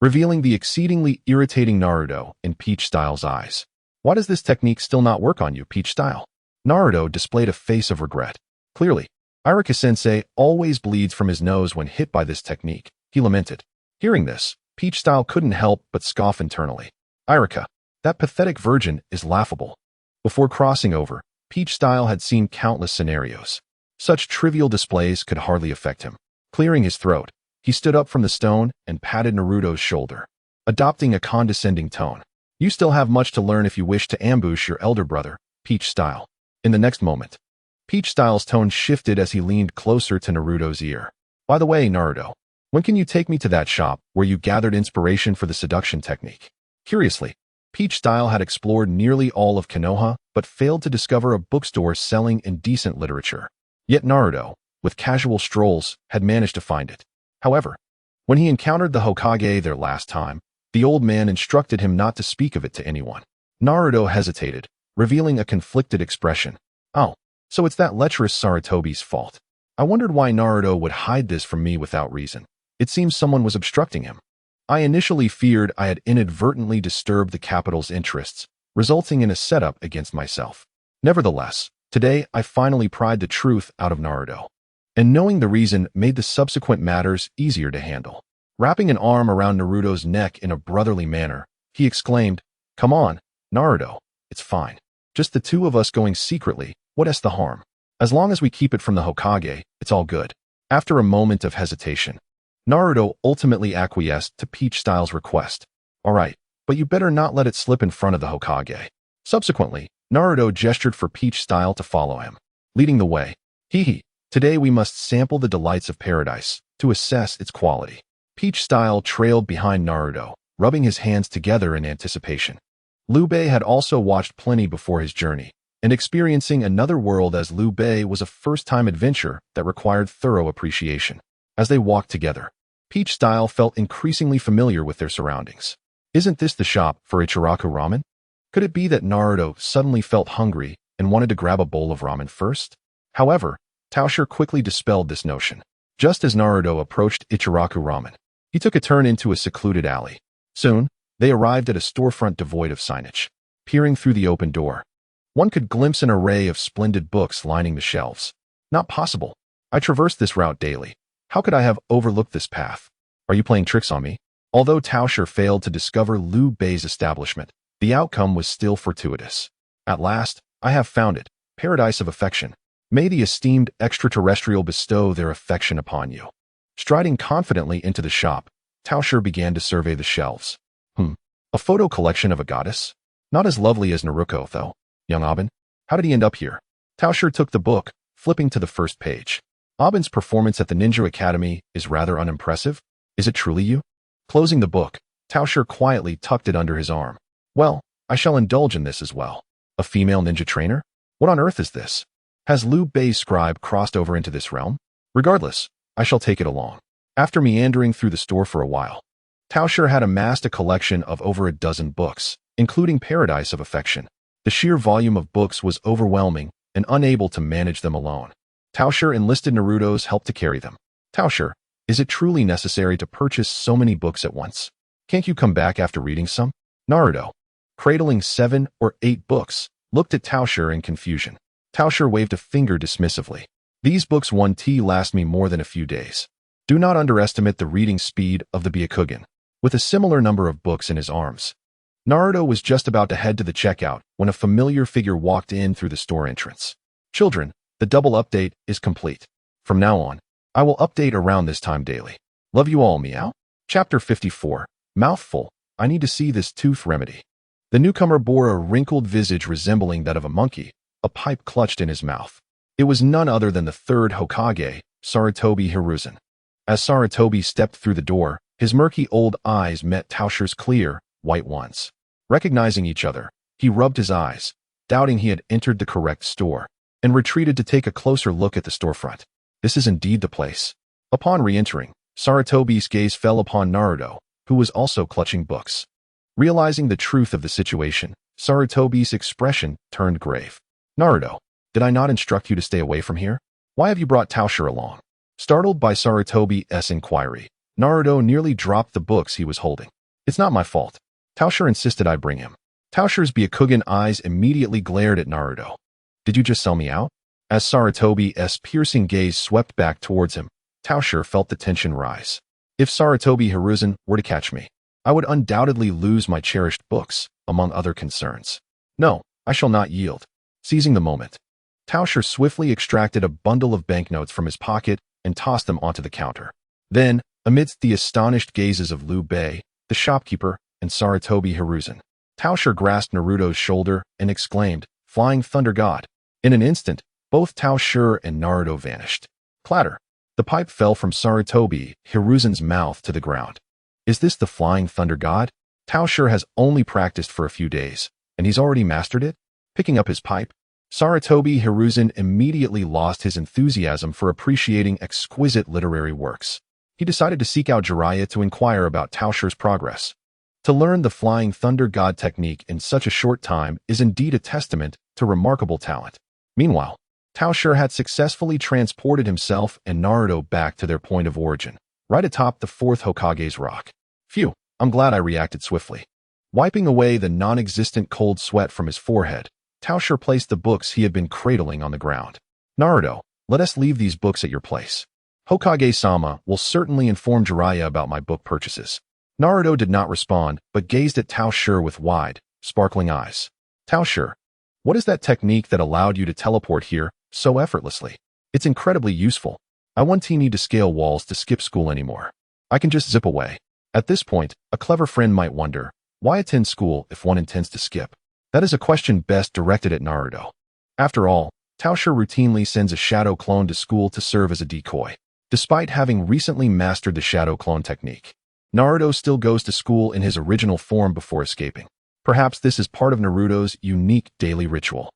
revealing the exceedingly irritating Naruto in Peach Style's eyes. Why does this technique still not work on you, Peach Style? Naruto displayed a face of regret. Clearly, Irika-sensei always bleeds from his nose when hit by this technique, he lamented. Hearing this, Peach Style couldn't help but scoff internally. Irika, that pathetic virgin is laughable. Before crossing over, Peach Style had seen countless scenarios. Such trivial displays could hardly affect him. Clearing his throat, he stood up from the stone and patted Naruto's shoulder. adopting a condescending tone. You still have much to learn if you wish to ambush your elder brother, Peach style. In the next moment, Peach style's tone shifted as he leaned closer to Naruto's ear. By the way, Naruto, when can you take me to that shop where you gathered inspiration for the seduction technique? Curiously, Peach style had explored nearly all of Konoha, but failed to discover a bookstore selling indecent literature. Yet Naruto, with casual strolls, had managed to find it. However, when he encountered the Hokage there last time, the old man instructed him not to speak of it to anyone. Naruto hesitated, revealing a conflicted expression. Oh, so it's that lecherous Sarutobi's fault. I wondered why Naruto would hide this from me without reason. It seems someone was obstructing him. I initially feared I had inadvertently disturbed the capital's interests, resulting in a setup against myself. Nevertheless, today I finally pried the truth out of Naruto. And knowing the reason made the subsequent matters easier to handle. Wrapping an arm around Naruto's neck in a brotherly manner, he exclaimed, "Come on, Naruto, it's fine. Just the two of us going secretly, what's the harm? As long as we keep it from the Hokage, it's all good." After a moment of hesitation, Naruto ultimately acquiesced to Peach Style's request. "All right, but you better not let it slip in front of the Hokage." Subsequently, Naruto gestured for Peach Style to follow him, leading the way. "Hehe, today we must sample the delights of paradise to assess its quality." Peach Style trailed behind Naruto, rubbing his hands together in anticipation. Liu Bei had also watched plenty before his journey, and experiencing another world as Liu Bei was a first-time adventure that required thorough appreciation. As they walked together, Peach Style felt increasingly familiar with their surroundings. Isn't this the shop for Ichiraku ramen? Could it be that Naruto suddenly felt hungry and wanted to grab a bowl of ramen first? However, Tao Shi quickly dispelled this notion. Just as Naruto approached Ichiraku ramen, he took a turn into a secluded alley. Soon, they arrived at a storefront devoid of signage. Peering through the open door, one could glimpse an array of splendid books lining the shelves. Not possible. I traverse this route daily. How could I have overlooked this path? Are you playing tricks on me? Although Tao Shi failed to discover Liu Bei's establishment, the outcome was still fortuitous. At last, I have found it, paradise of affection. May the esteemed extraterrestrial bestow their affection upon you. Striding confidently into the shop, Tao Shi began to survey the shelves. A photo collection of a goddess? Not as lovely as Naruto, though. Young Aben? How did he end up here? Tao Shi took the book, flipping to the first page. Aben's performance at the Ninja Academy is rather unimpressive. Is it truly you? Closing the book, Tao Shi quietly tucked it under his arm. Well, I shall indulge in this as well. A female ninja trainer? What on earth is this? Has Liu Bei's scribe crossed over into this realm? Regardless, I shall take it along. After meandering through the store for a while, Tao Shi had amassed a collection of over a dozen books, including Paradise of Affection. The sheer volume of books was overwhelming, and unable to manage them alone. Tao Shi enlisted Naruto's help to carry them. Tao Shi, is it truly necessary to purchase so many books at once? Can't you come back after reading some? Naruto, cradling 7 or 8 books, looked at Tao Shi in confusion. Tao Shi waved a finger dismissively. These books 1T last me more than a few days. Do not underestimate the reading speed of the Byakugan. With a similar number of books in his arms, Naruto was just about to head to the checkout when a familiar figure walked in through the store entrance. Children, the double update is complete. From now on, I will update around this time daily. Love you all, meow. Chapter 54. Mouthful. I need to see this tooth remedy. The newcomer bore a wrinkled visage resembling that of a monkey, a pipe clutched in his mouth. It was none other than the third Hokage, Sarutobi Hiruzen. As Sarutobi stepped through the door, his murky old eyes met Tao Shi's clear, white ones. Recognizing each other, he rubbed his eyes, doubting he had entered the correct store, and retreated to take a closer look at the storefront. This is indeed the place. Upon re-entering, Sarutobi's gaze fell upon Naruto, who was also clutching books. Realizing the truth of the situation, Sarutobi's expression turned grave. Naruto, did I not instruct you to stay away from here? Why have you brought Tao Shi along? Startled by Sarutobi's inquiry, Naruto nearly dropped the books he was holding. It's not my fault. Tao Shi insisted I bring him. Tao Shi's Byakugan eyes immediately glared at Naruto. Did you just sell me out? As Sarutobi's piercing gaze swept back towards him, Tao Shi felt the tension rise. If Sarutobi Hiruzen were to catch me, I would undoubtedly lose my cherished books, among other concerns. No, I shall not yield. Seizing the moment, Tao Shi swiftly extracted a bundle of banknotes from his pocket and tossed them onto the counter. Then, amidst the astonished gazes of Liu Bei, the shopkeeper, and Sarutobi Hiruzen. Tao Shi grasped Naruto's shoulder and exclaimed, "Flying Thunder God." In an instant, both Tao Shi and Naruto vanished. Clatter. The pipe fell from Sarutobi Hiruzen's mouth to the ground. Is this the Flying Thunder God? Tao Shi has only practiced for a few days, and he's already mastered it? Picking up his pipe, Sarutobi Hiruzen immediately lost his enthusiasm for appreciating exquisite literary works. He decided to seek out Jiraiya to inquire about Tao Shi's progress. To learn the Flying Thunder God technique in such a short time is indeed a testament to remarkable talent. Meanwhile, Tao Shi had successfully transported himself and Naruto back to their point of origin, right atop the fourth Hokage's rock. Phew, I'm glad I reacted swiftly. Wiping away the non-existent cold sweat from his forehead, Tao Shi placed the books he had been cradling on the ground. Naruto, let us leave these books at your place. Hokage-sama will certainly inform Jiraiya about my book purchases. Naruto did not respond, but gazed at Tao Shi with wide, sparkling eyes. Tao Shi, what is that technique that allowed you to teleport here so effortlessly? It's incredibly useful. I won't need to scale walls to skip school anymore. I can just zip away. At this point, a clever friend might wonder, why attend school if one intends to skip? That is a question best directed at Naruto. After all, Tao Shi routinely sends a shadow clone to school to serve as a decoy. Despite having recently mastered the shadow clone technique, Naruto still goes to school in his original form before escaping. Perhaps this is part of Naruto's unique daily ritual.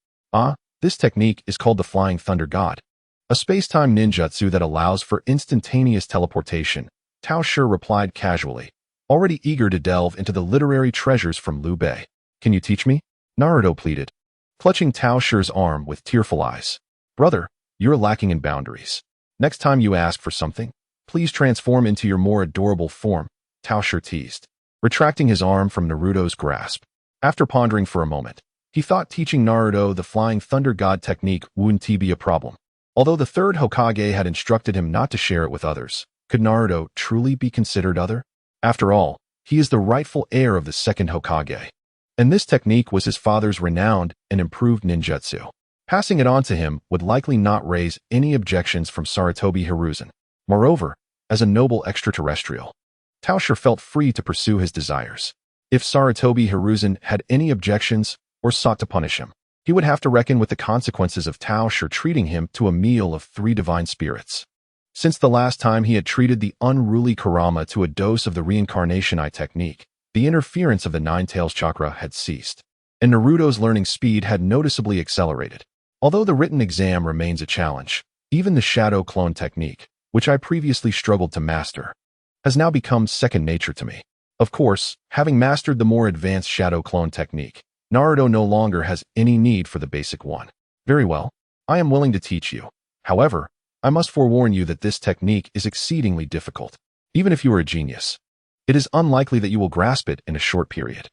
This technique is called the Flying Thunder God, a space-time ninjutsu that allows for instantaneous teleportation. Tao Shi replied casually, already eager to delve into the literary treasures from Liu Bei. Can you teach me? Naruto pleaded, clutching Tao Shi's arm with tearful eyes. Brother, you're lacking in boundaries. Next time you ask for something, please transform into your more adorable form, Tao Shi teased, retracting his arm from Naruto's grasp. After pondering for a moment, he thought teaching Naruto the Flying Thunder God technique wouldn't be a problem. Although the third Hokage had instructed him not to share it with others, could Naruto truly be considered other? After all, he is the rightful heir of the second Hokage. And this technique was his father's renowned and improved ninjutsu. Passing it on to him would likely not raise any objections from Sarutobi Hiruzen. Moreover, as a noble extraterrestrial, Tao Shi felt free to pursue his desires. If Sarutobi Hiruzen had any objections or sought to punish him, he would have to reckon with the consequences of Tao Shi treating him to a meal of 3 divine spirits. Since the last time he had treated the unruly Kurama to a dose of the reincarnation eye technique, the interference of the Nine-Tails chakra had ceased, and Naruto's learning speed had noticeably accelerated. Although the written exam remains a challenge, even the shadow clone technique, which I previously struggled to master, has now become second nature to me. Of course, having mastered the more advanced shadow clone technique, Naruto no longer has any need for the basic one. Very well, I am willing to teach you. However, I must forewarn you that this technique is exceedingly difficult. Even if you are a genius, it is unlikely that you will grasp it in a short period.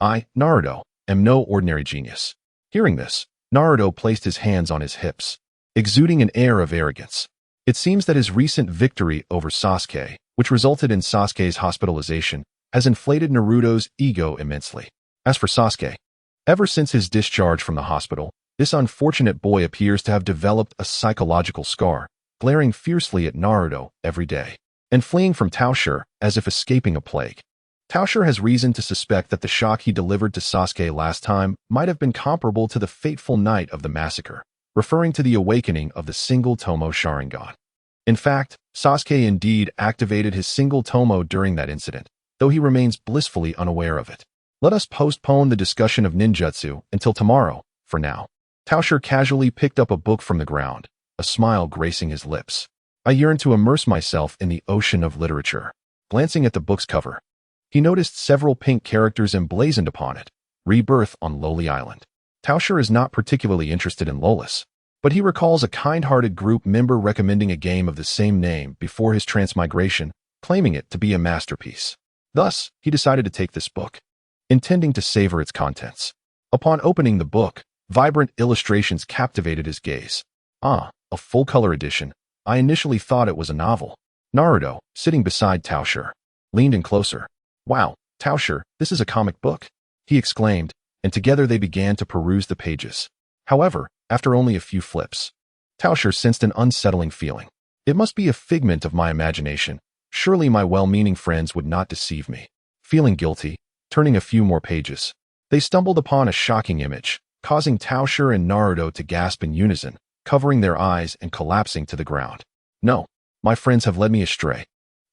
I, Naruto, am no ordinary genius. Hearing this, Naruto placed his hands on his hips, exuding an air of arrogance. It seems that his recent victory over Sasuke, which resulted in Sasuke's hospitalization, has inflated Naruto's ego immensely. As for Sasuke, ever since his discharge from the hospital, this unfortunate boy appears to have developed a psychological scar, glaring fiercely at Naruto every day, and fleeing from Tao Shi as if escaping a plague. Tao Shi has reason to suspect that the shock he delivered to Sasuke last time might have been comparable to the fateful night of the massacre, referring to the awakening of the single Tomo Sharingan. In fact, Sasuke indeed activated his single Tomo during that incident, though he remains blissfully unaware of it. Let us postpone the discussion of ninjutsu until tomorrow, for now. Tao Shi casually picked up a book from the ground, a smile gracing his lips. I yearn to immerse myself in the ocean of literature. Glancing at the book's cover, he noticed several pink characters emblazoned upon it. Rebirth on Lowly Island. Tao Shi is not particularly interested in Lolis, but he recalls a kind-hearted group member recommending a game of the same name before his transmigration, claiming it to be a masterpiece. Thus, he decided to take this book, intending to savor its contents. Upon opening the book, vibrant illustrations captivated his gaze. A full-color edition. I initially thought it was a novel. Naruto, sitting beside Tao Shi, leaned in closer. Wow, Tao Shi, this is a comic book, he exclaimed, and together they began to peruse the pages. However, after only a few flips, Tao Shi sensed an unsettling feeling. It must be a figment of my imagination, Surely my well-meaning friends would not deceive me. Feeling guilty, turning a few more pages, they stumbled upon a shocking image, causing Tao Shi and Naruto to gasp in unison, covering their eyes and collapsing to the ground. No, my friends have led me astray.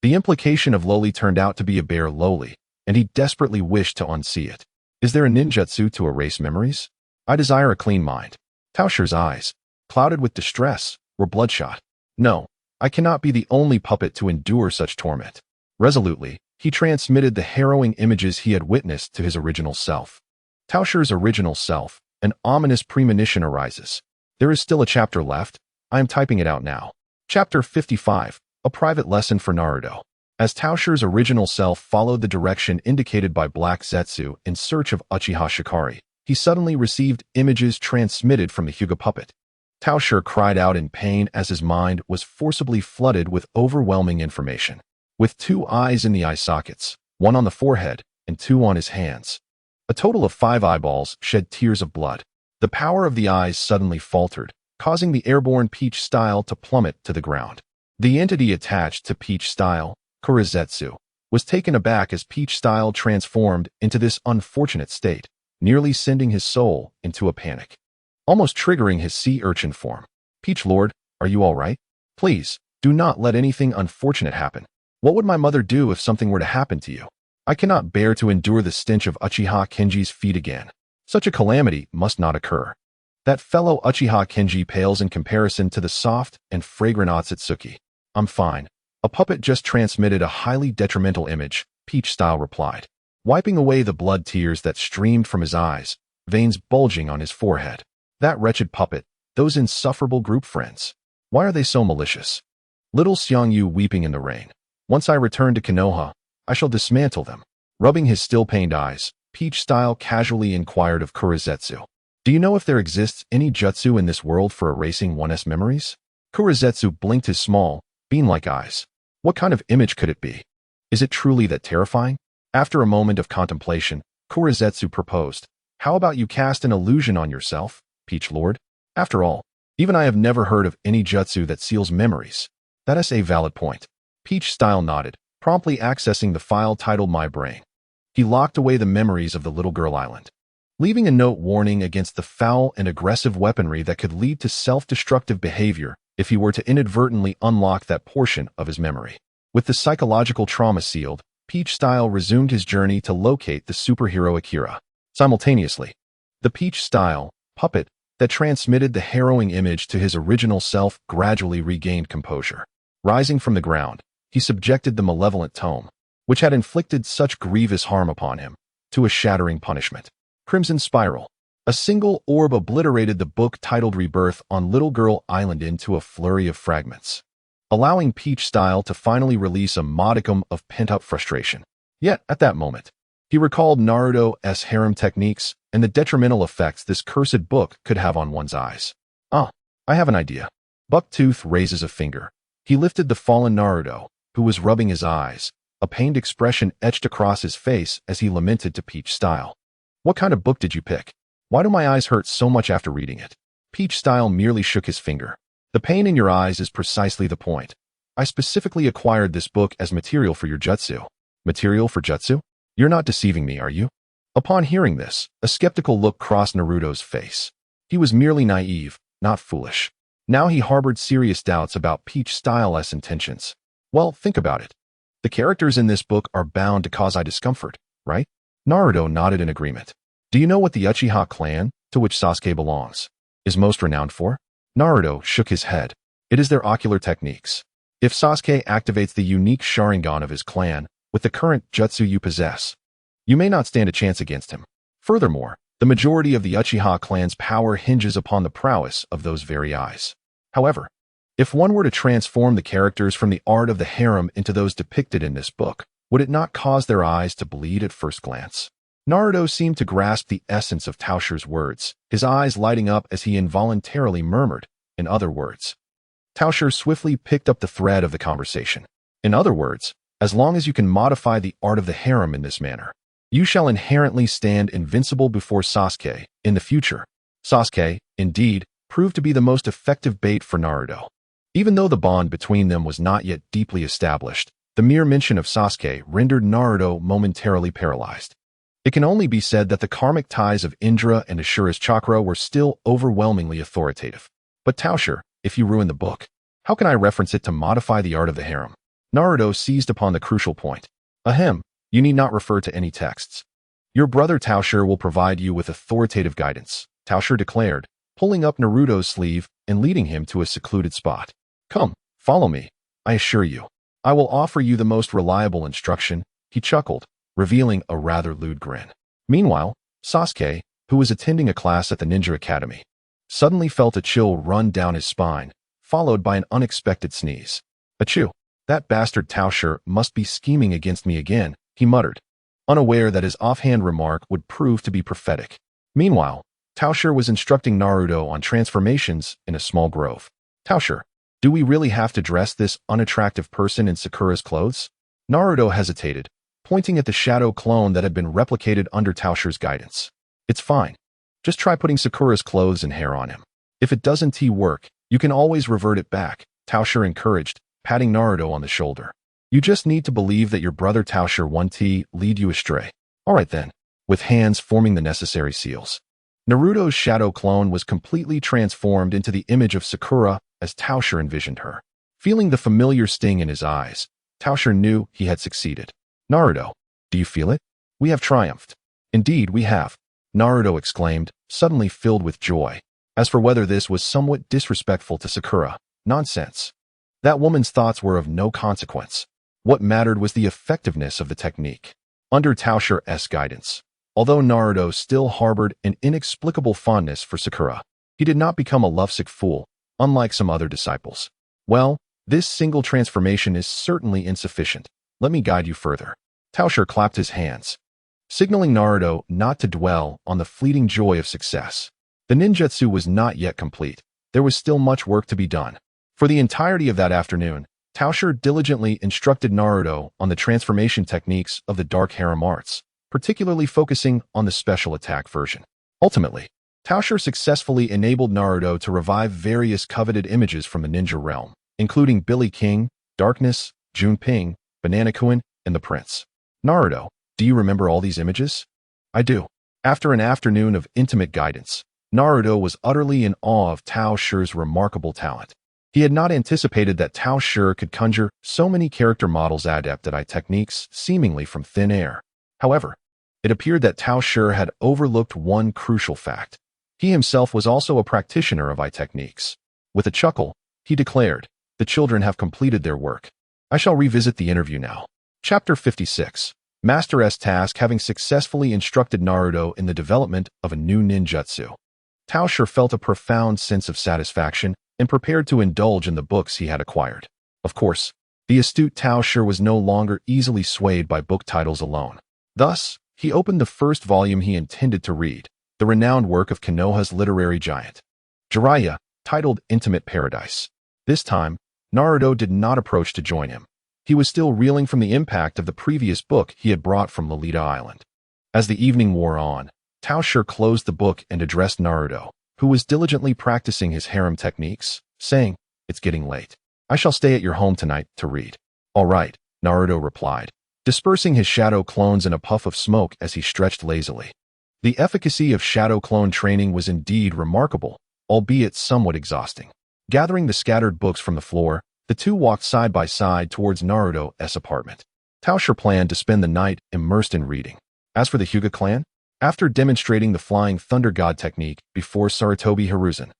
The implication of Loli turned out to be a bear Loli, and he desperately wished to unsee it. Is there a ninjutsu to erase memories? I desire a clean mind. Tao Shi's eyes, clouded with distress, were bloodshot. No, I cannot be the only puppet to endure such torment. Resolutely, he transmitted the harrowing images he had witnessed to his original self. Tao Shi's original self, an ominous premonition arises. There is still a chapter left. I am typing it out now. Chapter 55, a private lesson for Naruto. As Tao Shi's original self followed the direction indicated by Black Zetsu in search of Uchiha Shikari, he suddenly received images transmitted from the Hyuga puppet. Tao Shi cried out in pain as his mind was forcibly flooded with overwhelming information. With 2 eyes in the eye sockets, 1 on the forehead, and 2 on his hands. A total of 5 eyeballs shed tears of blood. The power of the eyes suddenly faltered, causing the airborne Peach Style to plummet to the ground. The entity attached to Peach Style, Kurizetsu, was taken aback as Peach Style transformed into this unfortunate state, nearly sending his soul into a panic, almost triggering his sea urchin form. Peach Lord, are you all right? Please, do not let anything unfortunate happen. What would my mother do if something were to happen to you? I cannot bear to endure the stench of Uchiha Kenji's feet again. Such a calamity must not occur. That fellow Uchiha Kenji pales in comparison to the soft and fragrant Otsutsuki. I'm fine. A puppet just transmitted a highly detrimental image, Peach Style replied, wiping away the blood tears that streamed from his eyes, veins bulging on his forehead. That wretched puppet, those insufferable group friends. Why are they so malicious? Little Xiangyu weeping in the rain. Once I return to Konoha, I shall dismantle them. Rubbing his still-pained eyes, Peach Style casually inquired of Kurizetsu. Do you know if there exists any jutsu in this world for erasing one's memories? Kurizetsu blinked his small, bean-like eyes. What kind of image could it be? Is it truly that terrifying? After a moment of contemplation, Kurizetsu proposed, how about you cast an illusion on yourself, Peach Lord? After all, even I have never heard of any jutsu that seals memories. That is a valid point. Peach Style nodded, promptly accessing the file titled My Brain. He locked away the memories of the Little Girl Island, leaving a note warning against the foul and aggressive weaponry that could lead to self-destructive behavior if he were to inadvertently unlock that portion of his memory. With the psychological trauma sealed, Peach Style resumed his journey to locate the superhero Akira. Simultaneously, the Peach Style puppet that transmitted the harrowing image to his original self gradually regained composure. Rising from the ground, he subjected the malevolent tome, which had inflicted such grievous harm upon him, to a shattering punishment. Crimson Spiral. A single orb obliterated the book titled Rebirth on Little Girl Island into a flurry of fragments, allowing Peach Style to finally release a modicum of pent-up frustration. Yet, at that moment, he recalled Naruto's harem techniques and the detrimental effects this cursed book could have on one's eyes. I have an idea. Bucktooth raises a finger. He lifted the fallen Naruto, who was rubbing his eyes, a pained expression etched across his face as he lamented to Peach Style. What kind of book did you pick? Why do my eyes hurt so much after reading it? Peach Style merely shook his finger. The pain in your eyes is precisely the point. I specifically acquired this book as material for your jutsu. Material for jutsu? You're not deceiving me, are you? Upon hearing this, a skeptical look crossed Naruto's face. He was merely naive, not foolish. Now he harbored serious doubts about Peach Style's intentions. Well, think about it. The characters in this book are bound to cause eye discomfort, right? Naruto nodded in agreement. Do you know what the Uchiha clan, to which Sasuke belongs, is most renowned for? Naruto shook his head. It is their ocular techniques. If Sasuke activates the unique Sharingan of his clan with the current jutsu you possess, you may not stand a chance against him. Furthermore, the majority of the Uchiha clan's power hinges upon the prowess of those very eyes. However, if one were to transform the characters from the art of the harem into those depicted in this book, would it not cause their eyes to bleed at first glance? Naruto seemed to grasp the essence of Tao Shi's words, his eyes lighting up as he involuntarily murmured, in other words. Tao Shi swiftly picked up the thread of the conversation. In other words, as long as you can modify the art of the harem in this manner, you shall inherently stand invincible before Sasuke in the future. Sasuke, indeed, proved to be the most effective bait for Naruto. Even though the bond between them was not yet deeply established, The mere mention of Sasuke rendered Naruto momentarily paralyzed. It can only be said that the karmic ties of Indra and Ashura's chakra were still overwhelmingly authoritative. But Tao Shi, if you ruin the book, how can I reference it to modify the art of the harem? Naruto seized upon the crucial point. Ahem, you need not refer to any texts. Your brother Tao Shi will provide you with authoritative guidance, Tao Shi declared, pulling up Naruto's sleeve and leading him to a secluded spot. Come, follow me. I assure you, I will offer you the most reliable instruction, he chuckled, revealing a rather lewd grin. Meanwhile, Sasuke, who was attending a class at the Ninja Academy, suddenly felt a chill run down his spine, followed by an unexpected sneeze. Achoo! That bastard Tao Shi must be scheming against me again, he muttered, unaware that his offhand remark would prove to be prophetic. Meanwhile, Tao Shi was instructing Naruto on transformations in a small grove. Tao Shi, do we really have to dress this unattractive person in Sakura's clothes? Naruto hesitated, pointing at the shadow clone that had been replicated under Tao Shi's guidance. It's fine. Just try putting Sakura's clothes and hair on him. If it doesn't work, you can always revert it back, Tao Shi encouraged, patting Naruto on the shoulder. You just need to believe that your brother Tao Shi won't lead you astray. Alright then, with hands forming the necessary seals. Naruto's shadow clone was completely transformed into the image of Sakura as Tao Shi envisioned her. Feeling the familiar sting in his eyes, Tao Shi knew he had succeeded. Naruto, do you feel it? We have triumphed. Indeed, we have, Naruto exclaimed, suddenly filled with joy. As for whether this was somewhat disrespectful to Sakura, nonsense. That woman's thoughts were of no consequence. What mattered was the effectiveness of the technique. Under Tao Shi's guidance, although Naruto still harbored an inexplicable fondness for Sakura, he did not become a lovesick fool, unlike some other disciples. Well, this single transformation is certainly insufficient. Let me guide you further. Tao Shi clapped his hands, signaling Naruto not to dwell on the fleeting joy of success. The ninjutsu was not yet complete. There was still much work to be done. For the entirety of that afternoon, Tao Shi diligently instructed Naruto on the transformation techniques of the Dark Harem arts, particularly focusing on the special attack version. Ultimately, Tao Shi successfully enabled Naruto to revive various coveted images from the ninja realm, including Billy King, Darkness, Junping, Banana Kuin, and the Prince. Naruto, do you remember all these images? I do. After an afternoon of intimate guidance, Naruto was utterly in awe of Tao Shi's remarkable talent. He had not anticipated that Tao Shi could conjure so many character models adept at eye techniques seemingly from thin air. However, it appeared that Tao Shi had overlooked one crucial fact. He himself was also a practitioner of eye techniques. With a chuckle, he declared, the children have completed their work. I shall revisit the interview now. Chapter 56. Master S task having successfully instructed Naruto in the development of a new ninjutsu. Tao Shi felt a profound sense of satisfaction and prepared to indulge in the books he had acquired. Of course, the astute Tao Shi was no longer easily swayed by book titles alone. Thus, he opened the first volume he intended to read, the renowned work of Konoha's literary giant, Jiraiya, titled Intimate Paradise. This time, Naruto did not approach to join him. He was still reeling from the impact of the previous book he had brought from Lolita Island. As the evening wore on, Tao Shi closed the book and addressed Naruto, who was diligently practicing his harem techniques, saying, It's getting late. I shall stay at your home tonight to read. All right, Naruto replied, dispersing his shadow clones in a puff of smoke as he stretched lazily. The efficacy of shadow clone training was indeed remarkable, albeit somewhat exhausting. Gathering the scattered books from the floor, the two walked side by side towards Naruto's apartment. Tao Shi planned to spend the night immersed in reading. As for the Hyuga clan, after demonstrating the Flying Thunder God technique before Sarutobi Hiruzen,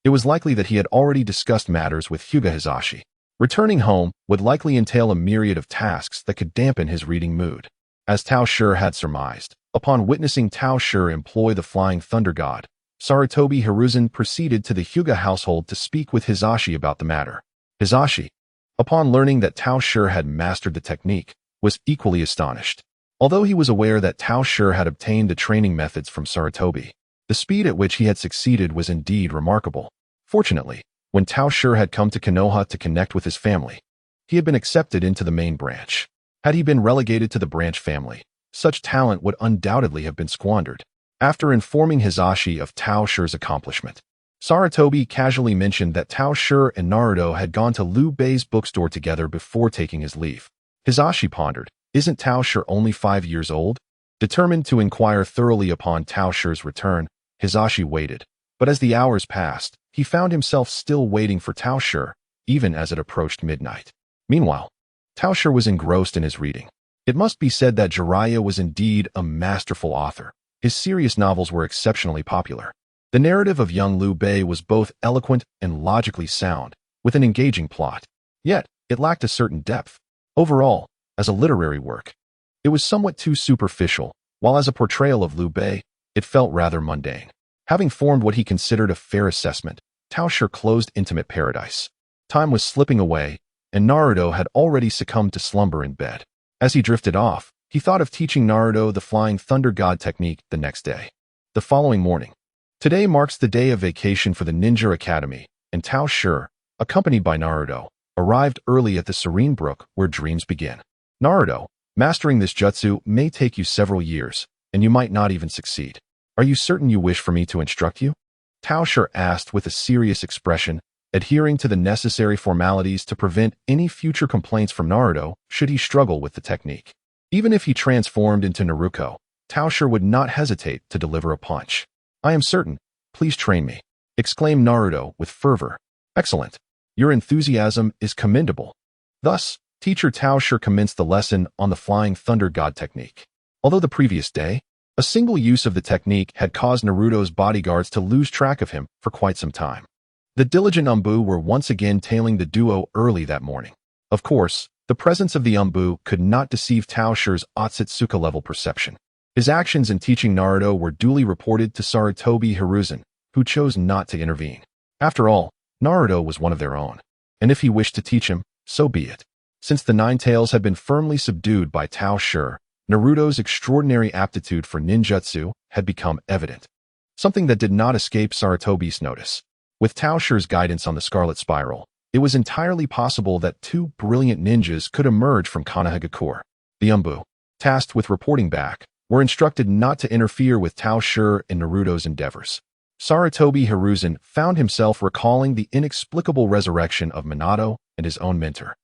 it was likely that he had already discussed matters with Hyuga Hisashi. Returning home would likely entail a myriad of tasks that could dampen his reading mood. As Tao Shi had surmised, upon witnessing Tao Shi employ the Flying Thunder God, Sarutobi Hiruzen proceeded to the Hyuga household to speak with Hisashi about the matter. Hisashi, upon learning that Tao Shi had mastered the technique, was equally astonished. Although he was aware that Tao Shi had obtained the training methods from Sarutobi, the speed at which he had succeeded was indeed remarkable. Fortunately, when Tao Shi had come to Konoha to connect with his family, he had been accepted into the main branch. Had he been relegated to the branch family, such talent would undoubtedly have been squandered. After informing Hisashi of Tao Shi's accomplishment, Sarutobi casually mentioned that Tao Shi and Naruto had gone to Liu Bei's bookstore together before taking his leave. Hisashi pondered. Isn't Tao Shi only 5 years old? Determined to inquire thoroughly upon Tao Shi's return, Hisashi waited. But as the hours passed, he found himself still waiting for Tao Shi, even as it approached midnight. Meanwhile, Tao Shi was engrossed in his reading. It must be said that Jiraiya was indeed a masterful author. His serious novels were exceptionally popular. The narrative of young Liu Bei was both eloquent and logically sound, with an engaging plot. Yet, it lacked a certain depth. Overall, as a literary work, it was somewhat too superficial, while as a portrayal of Liu Bei, it felt rather mundane. Having formed what he considered a fair assessment, Tao Shi closed Intimate Paradise. Time was slipping away, and Naruto had already succumbed to slumber in bed. As he drifted off, he thought of teaching Naruto the Flying Thunder God technique the next day. The following morning. Today marks the day of vacation for the Ninja Academy, and Tao Shi, accompanied by Naruto, arrived early at the serene brook where dreams begin. Naruto, mastering this jutsu may take you several years, and you might not even succeed. Are you certain you wish for me to instruct you? Tao Shi asked with a serious expression, adhering to the necessary formalities to prevent any future complaints from Naruto should he struggle with the technique. Even if he transformed into Naruto, Tao Shi would not hesitate to deliver a punch. I am certain. Please train me, exclaimed Naruto with fervor. Excellent. Your enthusiasm is commendable. Thus, teacher Tao Shi commenced the lesson on the Flying Thunder God technique. Although the previous day, a single use of the technique had caused Naruto's bodyguards to lose track of him for quite some time. The diligent Umbu were once again tailing the duo early that morning. Of course, the presence of the Umbu could not deceive Tao Shi's Otsutsuki-level perception. His actions in teaching Naruto were duly reported to Sarutobi Hiruzen, who chose not to intervene. After all, Naruto was one of their own, and if he wished to teach him, so be it. Since the Nine Tails had been firmly subdued by Tao Shi, Naruto's extraordinary aptitude for ninjutsu had become evident, something that did not escape Sarutobi's notice. With Tao Shi's guidance on the Scarlet Spiral, it was entirely possible that two brilliant ninjas could emerge from Konohagakure. The Umbu, tasked with reporting back, were instructed not to interfere with Tao Shi and Naruto's endeavors. Sarutobi Hiruzen found himself recalling the inexplicable resurrection of Minato and his own mentor.